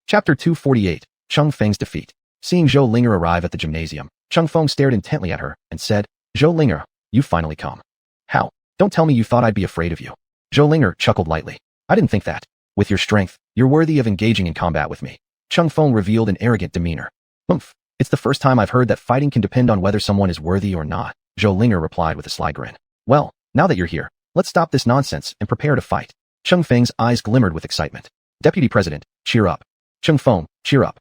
Chapter 248, Cheng Feng's defeat. Seeing Zhou Linger arrive at the gymnasium, Cheng Feng stared intently at her and said, Zhou Linger, you've finally come. How? Don't tell me you thought I'd be afraid of you. Zhou Linger chuckled lightly. I didn't think that. With your strength, you're worthy of engaging in combat with me. Cheng Feng revealed an arrogant demeanor. Humph. It's the first time I've heard that fighting can depend on whether someone is worthy or not, Zhou Linger replied with a sly grin. Well, now that you're here, let's stop this nonsense and prepare to fight. Cheng Feng's eyes glimmered with excitement. Deputy President, cheer up. Cheng Feng, cheer up.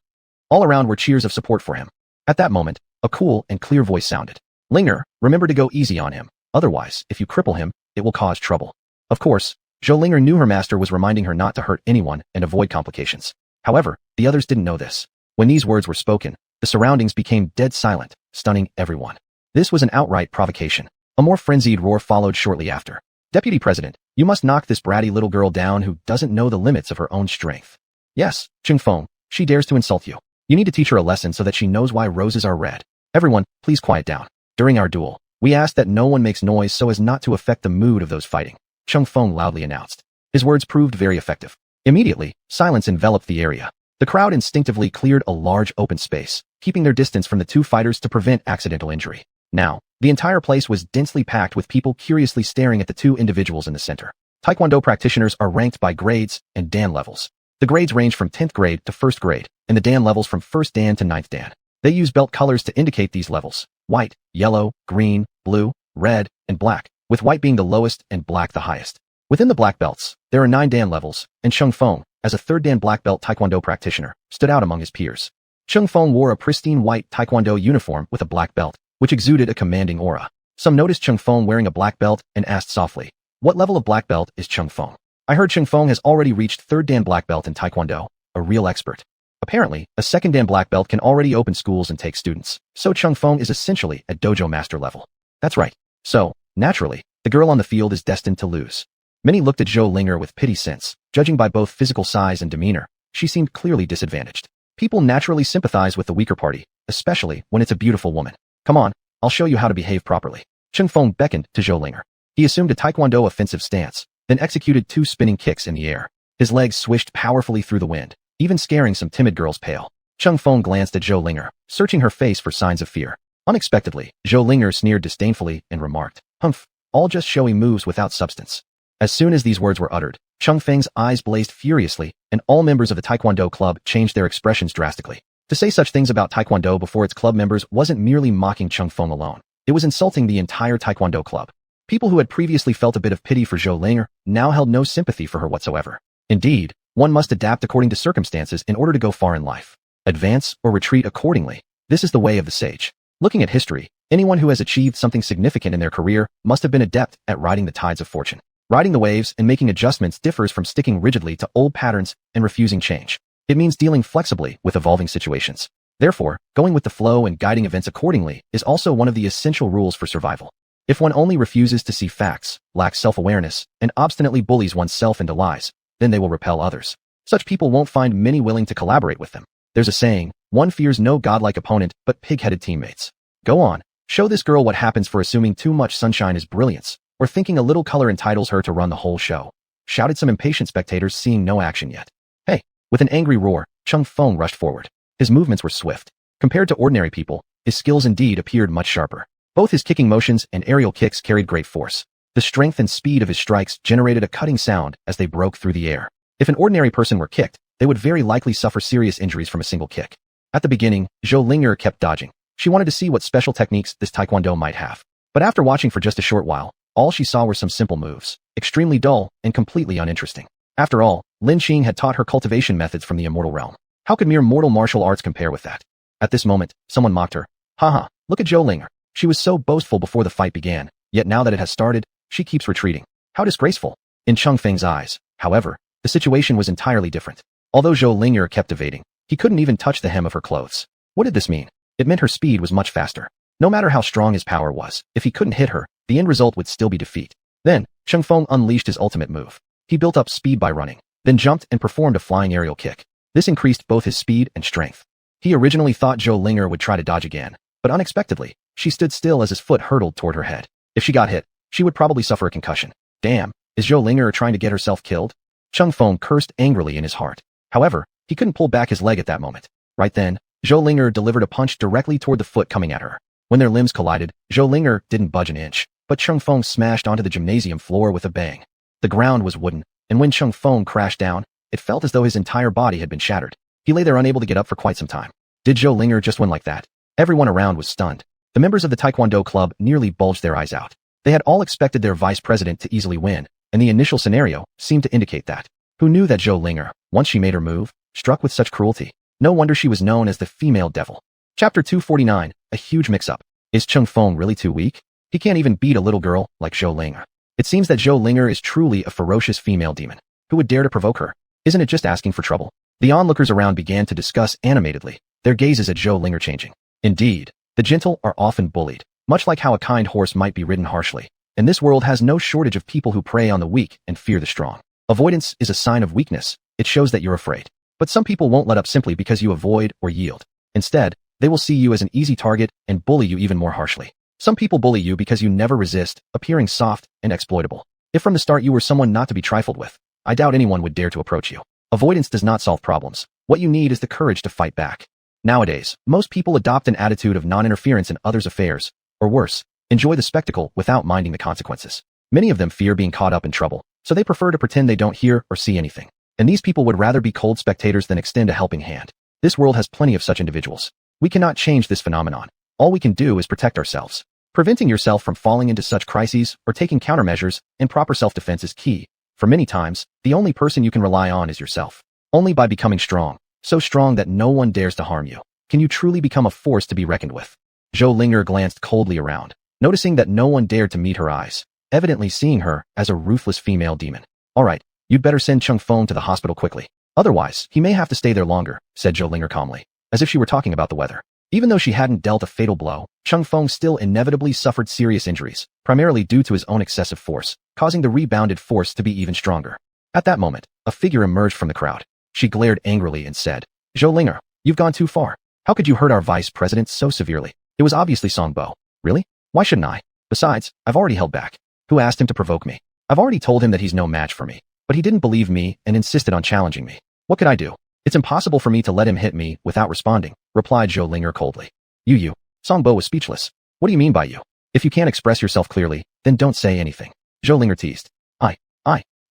All around were cheers of support for him. At that moment, a cool and clear voice sounded. Linger, remember to go easy on him. Otherwise, if you cripple him, it will cause trouble. Of course, Zhou Linger knew her master was reminding her not to hurt anyone and avoid complications. However, the others didn't know this. When these words were spoken, the surroundings became dead silent, stunning everyone. This was an outright provocation. A more frenzied roar followed shortly after. Deputy President, you must knock this bratty little girl down who doesn't know the limits of her own strength. Yes, Cheng Feng, she dares to insult you. You need to teach her a lesson so that she knows why roses are red. Everyone, please quiet down. During our duel, we ask that no one makes noise so as not to affect the mood of those fighting, Cheng Feng loudly announced. His words proved very effective. Immediately, silence enveloped the area. The crowd instinctively cleared a large open space, keeping their distance from the two fighters to prevent accidental injury. Now, the entire place was densely packed with people curiously staring at the two individuals in the center. Taekwondo practitioners are ranked by grades and Dan levels. The grades range from 10th grade to 1st grade, and the Dan levels from 1st Dan to 9th Dan. They use belt colors to indicate these levels: white, yellow, green, blue, red, and black, with white being the lowest and black the highest. Within the black belts, there are 9 Dan levels, and Cheng Feng, as a 3rd Dan black belt Taekwondo practitioner, stood out among his peers. Cheng Feng wore a pristine white Taekwondo uniform with a black belt, which exuded a commanding aura. Some noticed Cheng Feng wearing a black belt and asked softly, "What level of black belt is Cheng Feng?" I heard Cheng Feng has already reached 3rd Dan black belt in Taekwondo, a real expert. Apparently, a 2nd Dan black belt can already open schools and take students, so Cheng Feng is essentially at dojo master level. That's right. So, naturally, the girl on the field is destined to lose. Many looked at Zhou Linger with pity since, judging by both physical size and demeanor, she seemed clearly disadvantaged. People naturally sympathize with the weaker party, especially when it's a beautiful woman. Come on, I'll show you how to behave properly. Cheng Feng beckoned to Zhou Linger. He assumed a Taekwondo offensive stance, then executed 2 spinning kicks in the air. His legs swished powerfully through the wind, even scaring some timid girls pale. Cheng Feng glanced at Zhou Linger, searching her face for signs of fear. Unexpectedly, Zhou Linger sneered disdainfully and remarked, "Humph, all just showy moves without substance." As soon as these words were uttered, Cheng Feng's eyes blazed furiously, and all members of the Taekwondo club changed their expressions drastically. To say such things about Taekwondo before its club members wasn't merely mocking Cheng Feng alone. It was insulting the entire Taekwondo club. People who had previously felt a bit of pity for Zhou Linger now held no sympathy for her whatsoever. Indeed, one must adapt according to circumstances in order to go far in life. Advance or retreat accordingly. This is the way of the sage. Looking at history, anyone who has achieved something significant in their career must have been adept at riding the tides of fortune. Riding the waves and making adjustments differs from sticking rigidly to old patterns and refusing change. It means dealing flexibly with evolving situations. Therefore, going with the flow and guiding events accordingly is also one of the essential rules for survival. If one only refuses to see facts, lacks self-awareness, and obstinately bullies oneself into lies, then they will repel others. Such people won't find many willing to collaborate with them. There's a saying, one fears no godlike opponent but pig-headed teammates. Go on, show this girl what happens for assuming too much sunshine is brilliance, or thinking a little color entitles her to run the whole show, shouted some impatient spectators seeing no action yet. Hey! With an angry roar, Cheng Feng rushed forward. His movements were swift. Compared to ordinary people, his skills indeed appeared much sharper. Both his kicking motions and aerial kicks carried great force. The strength and speed of his strikes generated a cutting sound as they broke through the air. If an ordinary person were kicked, they would very likely suffer serious injuries from a single kick. At the beginning, Zhou Linger kept dodging. She wanted to see what special techniques this Taekwondo might have. But after watching for just a short while, all she saw were some simple moves, extremely dull and completely uninteresting. After all, Lin Qing had taught her cultivation methods from the immortal realm. How could mere mortal martial arts compare with that? At this moment, someone mocked her. Haha, look at Zhou Linger. She was so boastful before the fight began, yet now that it has started, she keeps retreating. How disgraceful. In Cheng Feng's eyes, however, the situation was entirely different. Although Zhou Linger kept evading, he couldn't even touch the hem of her clothes. What did this mean? It meant her speed was much faster. No matter how strong his power was, if he couldn't hit her, the end result would still be defeat. Then, Cheng Feng unleashed his ultimate move. He built up speed by running, then jumped and performed a flying aerial kick. This increased both his speed and strength. He originally thought Zhou Linger would try to dodge again, but unexpectedly, she stood still as his foot hurtled toward her head. If she got hit, she would probably suffer a concussion. Damn, is Zhou Linger trying to get herself killed? Cheng Feng cursed angrily in his heart. However, he couldn't pull back his leg at that moment. Right then, Zhou Linger delivered a punch directly toward the foot coming at her. When their limbs collided, Zhou Linger didn't budge an inch, but Cheng Feng smashed onto the gymnasium floor with a bang. The ground was wooden, and when Cheng Feng crashed down, it felt as though his entire body had been shattered. He lay there unable to get up for quite some time. Did Zhou Linger just win like that? Everyone around was stunned. The members of the Taekwondo club nearly bulged their eyes out. They had all expected their vice president to easily win, and the initial scenario seemed to indicate that. Who knew that Zhou Linger, once she made her move, struck with such cruelty? No wonder she was known as the female devil. Chapter 249, a huge mix-up. Is Cheng Feng really too weak? He can't even beat a little girl like Zhou Linger. It seems that Zhou Linger is truly a ferocious female demon. Who would dare to provoke her? Isn't it just asking for trouble? The onlookers around began to discuss animatedly, their gazes at Zhou Linger changing. Indeed, the gentle are often bullied, much like how a kind horse might be ridden harshly. And this world has no shortage of people who prey on the weak and fear the strong. Avoidance is a sign of weakness. It shows that you're afraid. But some people won't let up simply because you avoid or yield. Instead, they will see you as an easy target and bully you even more harshly. Some people bully you because you never resist, appearing soft and exploitable. If from the start you were someone not to be trifled with, I doubt anyone would dare to approach you. Avoidance does not solve problems. What you need is the courage to fight back. Nowadays, most people adopt an attitude of non-interference in others' affairs, or worse, enjoy the spectacle without minding the consequences. Many of them fear being caught up in trouble, so they prefer to pretend they don't hear or see anything. And these people would rather be cold spectators than extend a helping hand. This world has plenty of such individuals. We cannot change this phenomenon. All we can do is protect ourselves. Preventing yourself from falling into such crises or taking countermeasures and proper self-defense is key. For many times, the only person you can rely on is yourself. Only by becoming strong, so strong that no one dares to harm you, can you truly become a force to be reckoned with. Zhou Linger glanced coldly around, noticing that no one dared to meet her eyes, evidently seeing her as a ruthless female demon. All right, you'd better send Cheng Feng to the hospital quickly. Otherwise, he may have to stay there longer, said Zhou Linger calmly, as if she were talking about the weather. Even though she hadn't dealt a fatal blow, Cheng Feng still inevitably suffered serious injuries, primarily due to his own excessive force, causing the rebounded force to be even stronger. At that moment, a figure emerged from the crowd. She glared angrily and said, Zhou Linger, you've gone too far. How could you hurt our vice president so severely? It was obviously Song Bo. Really? Why shouldn't I? Besides, I've already held back. Who asked him to provoke me? I've already told him that he's no match for me, but he didn't believe me and insisted on challenging me. What could I do? It's impossible for me to let him hit me without responding, replied Zhou Linger coldly. You. Song Bo was speechless. What do you mean by you? If you can't express yourself clearly, then don't say anything. Zhou Linger teased.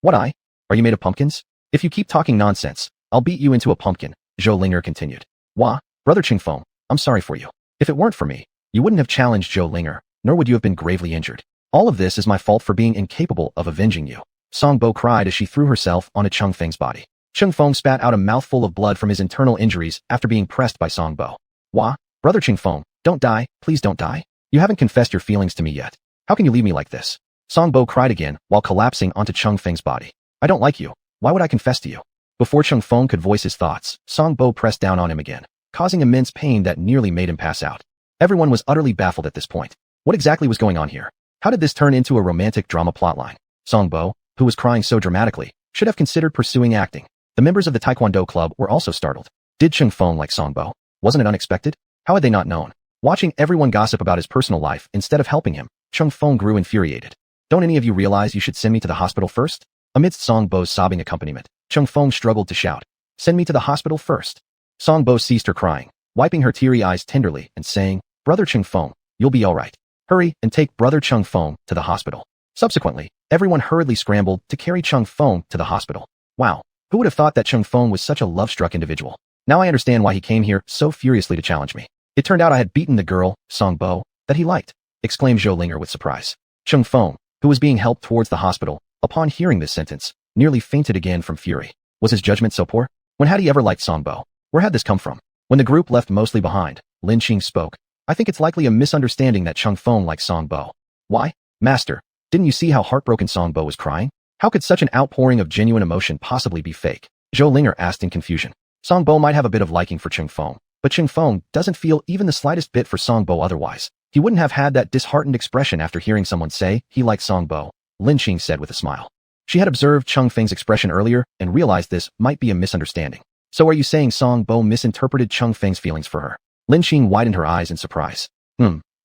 What I? Are you made of pumpkins? If you keep talking nonsense, I'll beat you into a pumpkin, Zhou Linger continued. Wah, brother Cheng Feng, I'm sorry for you. If it weren't for me, you wouldn't have challenged Zhou Linger, nor would you have been gravely injured. All of this is my fault for being incapable of avenging you. Song Bo cried as she threw herself onto Cheng Feng's body. Cheng Feng spat out a mouthful of blood from his internal injuries after being pressed by Song Bo. Wah, brother Cheng Feng, don't die, please don't die. You haven't confessed your feelings to me yet. How can you leave me like this? Song Bo cried again while collapsing onto Cheng Feng's body. I don't like you. Why would I confess to you? Before Cheng Feng could voice his thoughts, Song Bo pressed down on him again, causing immense pain that nearly made him pass out. Everyone was utterly baffled at this point. What exactly was going on here? How did this turn into a romantic drama plotline? Song Bo, who was crying so dramatically, should have considered pursuing acting. The members of the Taekwondo club were also startled. Did Cheng Feng like Song Bo? Wasn't it unexpected? How had they not known? Watching everyone gossip about his personal life instead of helping him, Cheng Feng grew infuriated. Don't any of you realize you should send me to the hospital first? Amidst Song Bo's sobbing accompaniment, Cheng Feng struggled to shout, Send me to the hospital first. Song Bo ceased her crying, wiping her teary eyes tenderly and saying, Brother Cheng Feng, you'll be all right. Hurry and take Brother Cheng Feng to the hospital. Subsequently, everyone hurriedly scrambled to carry Cheng Feng to the hospital. Wow, who would have thought that Cheng Feng was such a love-struck individual? Now I understand why he came here so furiously to challenge me. It turned out I had beaten the girl, Song Bo, that he liked, exclaimed Zhou Linger with surprise. Cheng Feng, who was being helped towards the hospital, upon hearing this sentence, nearly fainted again from fury. Was his judgment so poor? When had he ever liked Song Bo? Where had this come from? When the group left mostly behind, Lin Qing spoke. I think it's likely a misunderstanding that Cheng Feng likes Song Bo. Why? Master, didn't you see how heartbroken Song Bo was crying? How could such an outpouring of genuine emotion possibly be fake? Zhou Linger asked in confusion. Song Bo might have a bit of liking for Cheng Feng, but Cheng Feng doesn't feel even the slightest bit for Song Bo otherwise. He wouldn't have had that disheartened expression after hearing someone say he liked Song Bo, Lin Qing said with a smile. She had observed Cheng Feng's expression earlier and realized this might be a misunderstanding. So are you saying Song Bo misinterpreted Cheng Feng's feelings for her? Lin Qing widened her eyes in surprise.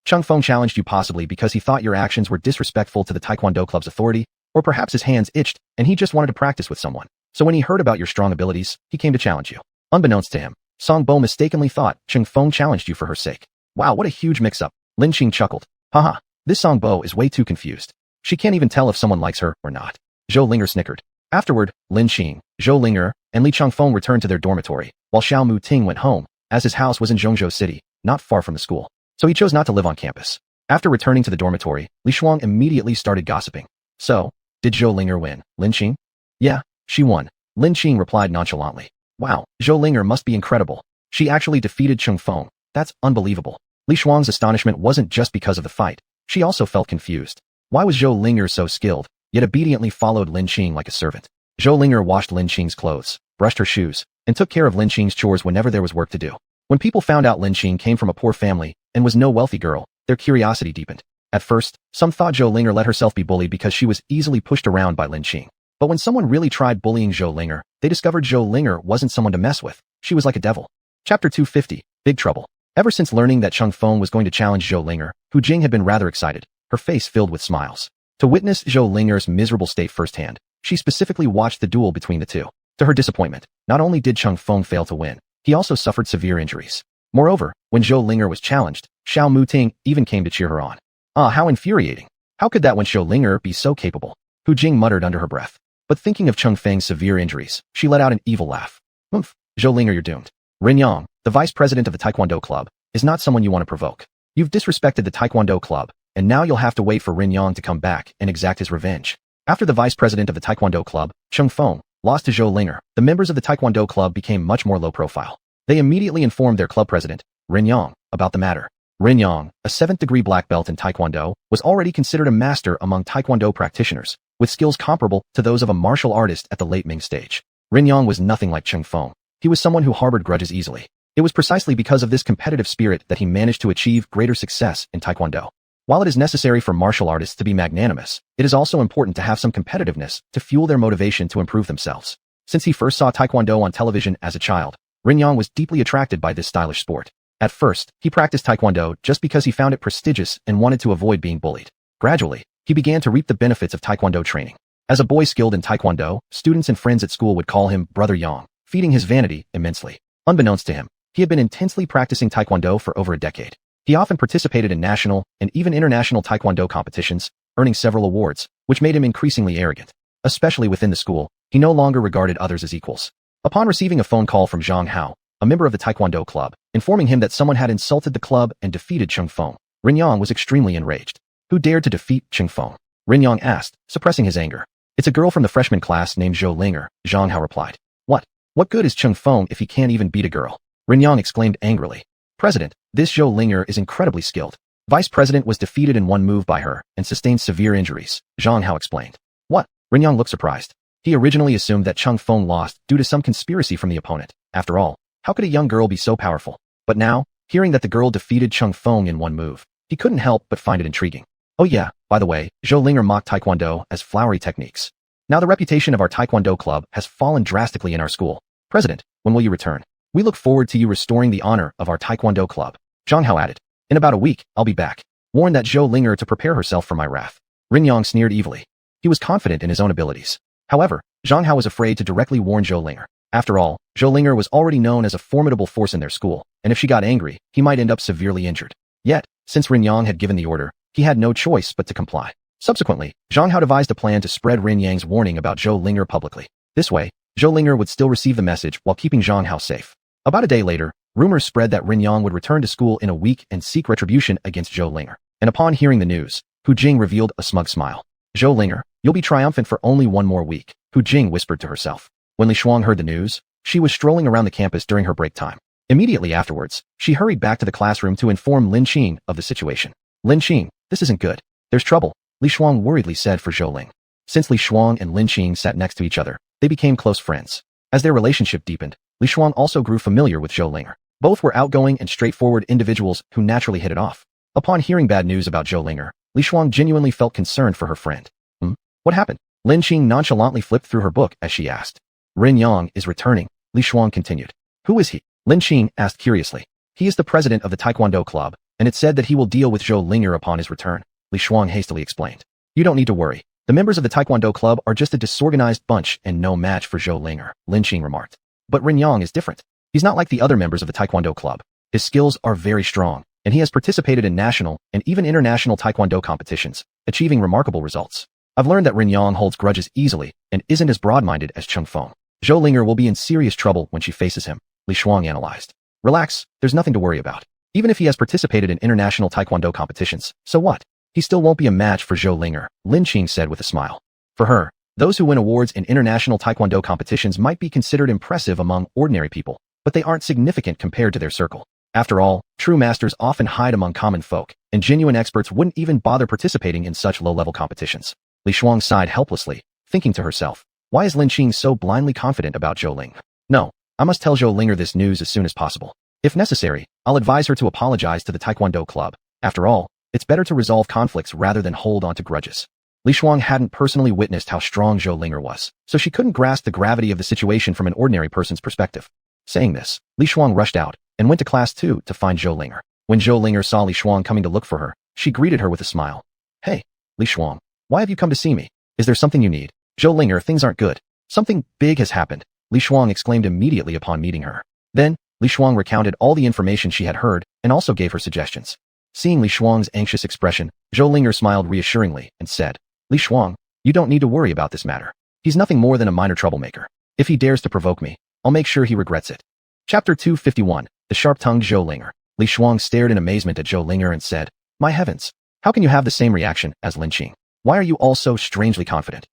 Cheng Feng challenged you possibly because he thought your actions were disrespectful to the Taekwondo club's authority, or perhaps his hands itched and he just wanted to practice with someone. So when he heard about your strong abilities, he came to challenge you. Unbeknownst to him, Song Bo mistakenly thought Cheng Feng challenged you for her sake. Wow, what a huge mix-up. Lin Qing chuckled. Haha, this Song Bo is way too confused. She can't even tell if someone likes her or not. Zhou Linger snickered. Afterward, Lin Qing, Zhou Linger, and Li Changfeng returned to their dormitory, while Xiao Muting went home, as his house was in Zhongzhou City, not far from the school. So he chose not to live on campus. After returning to the dormitory, Li Shuang immediately started gossiping. So, did Zhou Linger win, Lin Qing? Yeah, she won. Lin Qing replied nonchalantly. Wow, Zhou Linger must be incredible. She actually defeated Changfeng. That's unbelievable. Li Shuang's astonishment wasn't just because of the fight. She also felt confused. Why was Zhou Linger so skilled, yet obediently followed Lin Qing like a servant? Zhou Linger washed Lin Qing's clothes, brushed her shoes, and took care of Lin Qing's chores whenever there was work to do. When people found out Lin Qing came from a poor family and was no wealthy girl, their curiosity deepened. At first, some thought Zhou Linger let herself be bullied because she was easily pushed around by Lin Qing. But when someone really tried bullying Zhou Linger, they discovered Zhou Linger wasn't someone to mess with. She was like a devil. Chapter 250, Big Trouble. Ever since learning that Changfeng was going to challenge Zhou Linger, Hu Jing had been rather excited, her face filled with smiles. To witness Zhou Linger's miserable state firsthand, she specifically watched the duel between the two. To her disappointment, not only did Changfeng fail to win, he also suffered severe injuries. Moreover, when Zhou Linger was challenged, Xiao Muting even came to cheer her on. Ah, how infuriating. How could that when Zhou Linger be so capable? Hu Jing muttered under her breath. But thinking of Changfeng's severe injuries, she let out an evil laugh. Oomph, Zhou Linger, you're doomed. Rin Yang, the vice president of the Taekwondo club, is not someone you want to provoke. You've disrespected the Taekwondo club, and now you'll have to wait for Rin Yang to come back and exact his revenge. After the vice president of the Taekwondo club, Changfeng, lost to Zhou Linger, the members of the Taekwondo club became much more low profile. They immediately informed their club president, Rin Yang, about the matter. Rin Yang, a 7th-degree black belt in Taekwondo, was already considered a master among Taekwondo practitioners, with skills comparable to those of a martial artist at the late Ming stage. Rin Yang was nothing like Changfeng. He was someone who harbored grudges easily. It was precisely because of this competitive spirit that he managed to achieve greater success in Taekwondo. While it is necessary for martial artists to be magnanimous, it is also important to have some competitiveness to fuel their motivation to improve themselves. Since he first saw Taekwondo on television as a child, Rin Yang was deeply attracted by this stylish sport. At first, he practiced Taekwondo just because he found it prestigious and wanted to avoid being bullied. Gradually, he began to reap the benefits of Taekwondo training. As a boy skilled in Taekwondo, students and friends at school would call him Brother Yang, feeding his vanity immensely. Unbeknownst to him, he had been intensely practicing Taekwondo for over a decade. He often participated in national and even international Taekwondo competitions, earning several awards, which made him increasingly arrogant. Especially within the school, he no longer regarded others as equals. Upon receiving a phone call from Zhang Hao, a member of the Taekwondo club, informing him that someone had insulted the club and defeated Changfeng, Rin Yang was extremely enraged. Who dared to defeat Changfeng? Rin Yang asked, suppressing his anger. It's a girl from the freshman class named Zhou Linger, Zhang Hao replied. What? What good is Changfeng if he can't even beat a girl? Rin Yang exclaimed angrily. President, this Zhou Linger is incredibly skilled. Vice President was defeated in one move by her and sustained severe injuries, Zhang Hao explained. What? Rin Yang looked surprised. He originally assumed that Changfeng lost due to some conspiracy from the opponent. After all, how could a young girl be so powerful? But now, hearing that the girl defeated Changfeng in one move, he couldn't help but find it intriguing. Oh yeah, by the way, Zhou Linger mocked Taekwondo as flowery techniques. Now the reputation of our Taekwondo club has fallen drastically in our school. President, when will you return? We look forward to you restoring the honor of our Taekwondo club. Zhang Hao added. In about a week, I'll be back. Warn that Zhou Linger to prepare herself for my wrath. Rin Yang sneered evilly. He was confident in his own abilities. However, Zhang Hao was afraid to directly warn Zhou Linger. After all, Zhou Linger was already known as a formidable force in their school, and if she got angry, he might end up severely injured. Yet, since Rin Yang had given the order, he had no choice but to comply. Subsequently, Zhang Hao devised a plan to spread Rin Yang's warning about Zhou Linger publicly. This way, Zhou Linger would still receive the message while keeping Zhang Hao safe. About a day later, rumors spread that Rin Yang would return to school in a week and seek retribution against Zhou Linger. And upon hearing the news, Hu Jing revealed a smug smile. Zhou Linger, you'll be triumphant for only one more week, Hu Jing whispered to herself. When Li Shuang heard the news, she was strolling around the campus during her break time. Immediately afterwards, she hurried back to the classroom to inform Lin Qing of the situation. Lin Qing, this isn't good. There's trouble, Li Shuang worriedly said for Zhou Ling. Since Li Shuang and Lin Qing sat next to each other, they became close friends. As their relationship deepened, Li Shuang also grew familiar with Zhou Linger. Both were outgoing and straightforward individuals who naturally hit it off. Upon hearing bad news about Zhou Linger, Li Shuang genuinely felt concerned for her friend. What happened? Lin Qing nonchalantly flipped through her book as she asked. Rin Yang is returning, Li Shuang continued. Who is he? Lin Qing asked curiously. He is the president of the Taekwondo club, and it's said that he will deal with Zhou Linger upon his return, Li Shuang hastily explained. You don't need to worry. The members of the Taekwondo club are just a disorganized bunch and no match for Zhou Linger, Lin Qing remarked. But Rin Yang is different. He's not like the other members of the Taekwondo club. His skills are very strong, and he has participated in national and even international Taekwondo competitions, achieving remarkable results. I've learned that Rin Yang holds grudges easily and isn't as broad-minded as Cheng Feng. Zhou Linger will be in serious trouble when she faces him, Li Shuang analyzed. Relax, there's nothing to worry about. Even if he has participated in international taekwondo competitions, so what? He still won't be a match for Zhou Linger, Lin Qing said with a smile. For her, those who win awards in international taekwondo competitions might be considered impressive among ordinary people, but they aren't significant compared to their circle. After all, true masters often hide among common folk, and genuine experts wouldn't even bother participating in such low-level competitions. Li Shuang sighed helplessly, thinking to herself, why is Lin Qing so blindly confident about Zhou Ling? No, I must tell Zhou Linger this news as soon as possible. If necessary, I'll advise her to apologize to the Taekwondo club. After all, it's better to resolve conflicts rather than hold on to grudges. Li Shuang hadn't personally witnessed how strong Zhou Linger was, so she couldn't grasp the gravity of the situation from an ordinary person's perspective. Saying this, Li Shuang rushed out and went to class 2 to find Zhou Linger. When Zhou Linger saw Li Shuang coming to look for her, she greeted her with a smile. Hey, Li Shuang, why have you come to see me? Is there something you need? Zhou Linger, things aren't good. Something big has happened, Li Shuang exclaimed immediately upon meeting her. Then, Li Shuang recounted all the information she had heard and also gave her suggestions. Seeing Li Shuang's anxious expression, Zhou Linger smiled reassuringly and said, Li Shuang, you don't need to worry about this matter. He's nothing more than a minor troublemaker. If he dares to provoke me, I'll make sure he regrets it. Chapter 251, The Sharp-Tongued Zhou Linger. Li Shuang stared in amazement at Zhou Linger and said, My heavens, how can you have the same reaction as Lin Qing? Why are you all so strangely confident?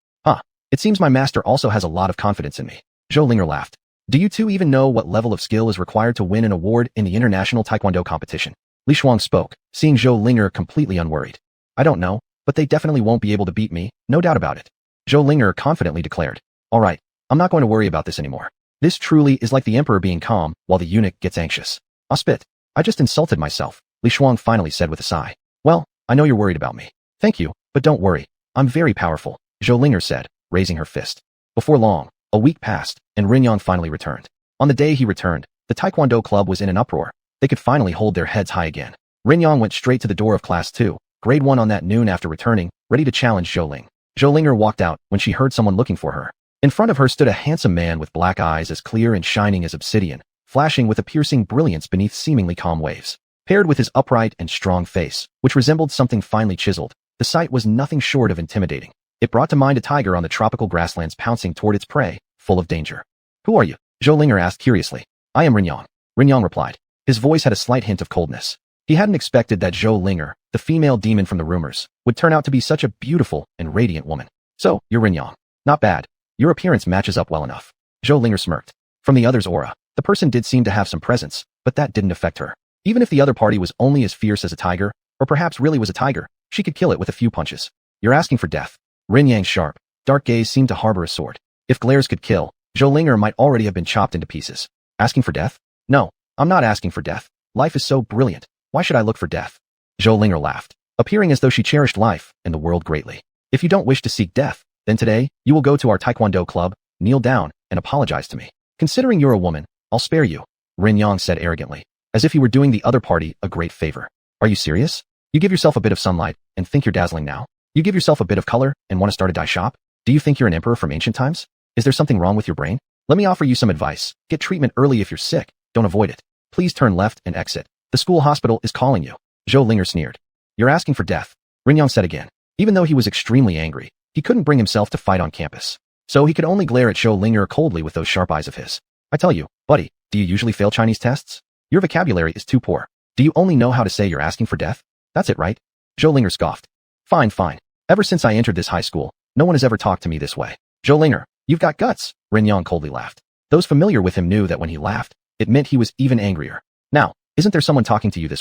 It seems my master also has a lot of confidence in me. Zhou Linger laughed. Do you two even know what level of skill is required to win an award in the international taekwondo competition? Li Shuang spoke, seeing Zhou Linger completely unworried. I don't know, but they definitely won't be able to beat me, no doubt about it. Zhou Linger confidently declared. All right, I'm not going to worry about this anymore. This truly is like the emperor being calm while the eunuch gets anxious. I'll spit. I just insulted myself, Li Shuang finally said with a sigh. Well, I know you're worried about me. Thank you, but don't worry. I'm very powerful, Zhou Linger said, raising her fist. Before long, a week passed, and Rin Yang finally returned. On the day he returned, the Taekwondo club was in an uproar. They could finally hold their heads high again. Rin Yang went straight to the door of class 2, grade 1 on that noon after returning, ready to challenge Zhou Ling. Zhou Linger walked out when she heard someone looking for her. In front of her stood a handsome man with black eyes as clear and shining as obsidian, flashing with a piercing brilliance beneath seemingly calm waves. Paired with his upright and strong face, which resembled something finely chiseled, the sight was nothing short of intimidating. It brought to mind a tiger on the tropical grasslands pouncing toward its prey, full of danger. Who are you? Zhou Linger asked curiously. I am Rin Yang. Rin Yang replied. His voice had a slight hint of coldness. He hadn't expected that Zhou Linger, the female demon from the rumors, would turn out to be such a beautiful and radiant woman. So, you're Rin Yang. Not bad. Your appearance matches up well enough. Zhou Linger smirked. From the other's aura, the person did seem to have some presence, but that didn't affect her. Even if the other party was only as fierce as a tiger, or perhaps really was a tiger, she could kill it with a few punches. You're asking for death. Rin Yang's sharp, dark gaze seemed to harbor a sword. If glares could kill, Zhou Linger might already have been chopped into pieces. Asking for death? No, I'm not asking for death. Life is so brilliant. Why should I look for death? Zhou Linger laughed, appearing as though she cherished life and the world greatly. If you don't wish to seek death, then today, you will go to our Taekwondo club, kneel down, and apologize to me. Considering you're a woman, I'll spare you, Rin Yang said arrogantly, as if he were doing the other party a great favor. Are you serious? You give yourself a bit of sunlight and think you're dazzling now? You give yourself a bit of color and want to start a dye shop? Do you think you're an emperor from ancient times? Is there something wrong with your brain? Let me offer you some advice. Get treatment early if you're sick. Don't avoid it. Please turn left and exit. The school hospital is calling you. Zhou Linger sneered. You're asking for death, Rin Yang said again. Even though he was extremely angry, he couldn't bring himself to fight on campus. So he could only glare at Zhou Linger coldly with those sharp eyes of his. I tell you, buddy, do you usually fail Chinese tests? Your vocabulary is too poor. Do you only know how to say you're asking for death? That's it, right? Zhou Linger scoffed. Fine, fine. Ever since I entered this high school, no one has ever talked to me this way. Zhou Linger, you've got guts, Rin Yang coldly laughed. Those familiar with him knew that when he laughed, it meant he was even angrier. Now, isn't there someone talking to you this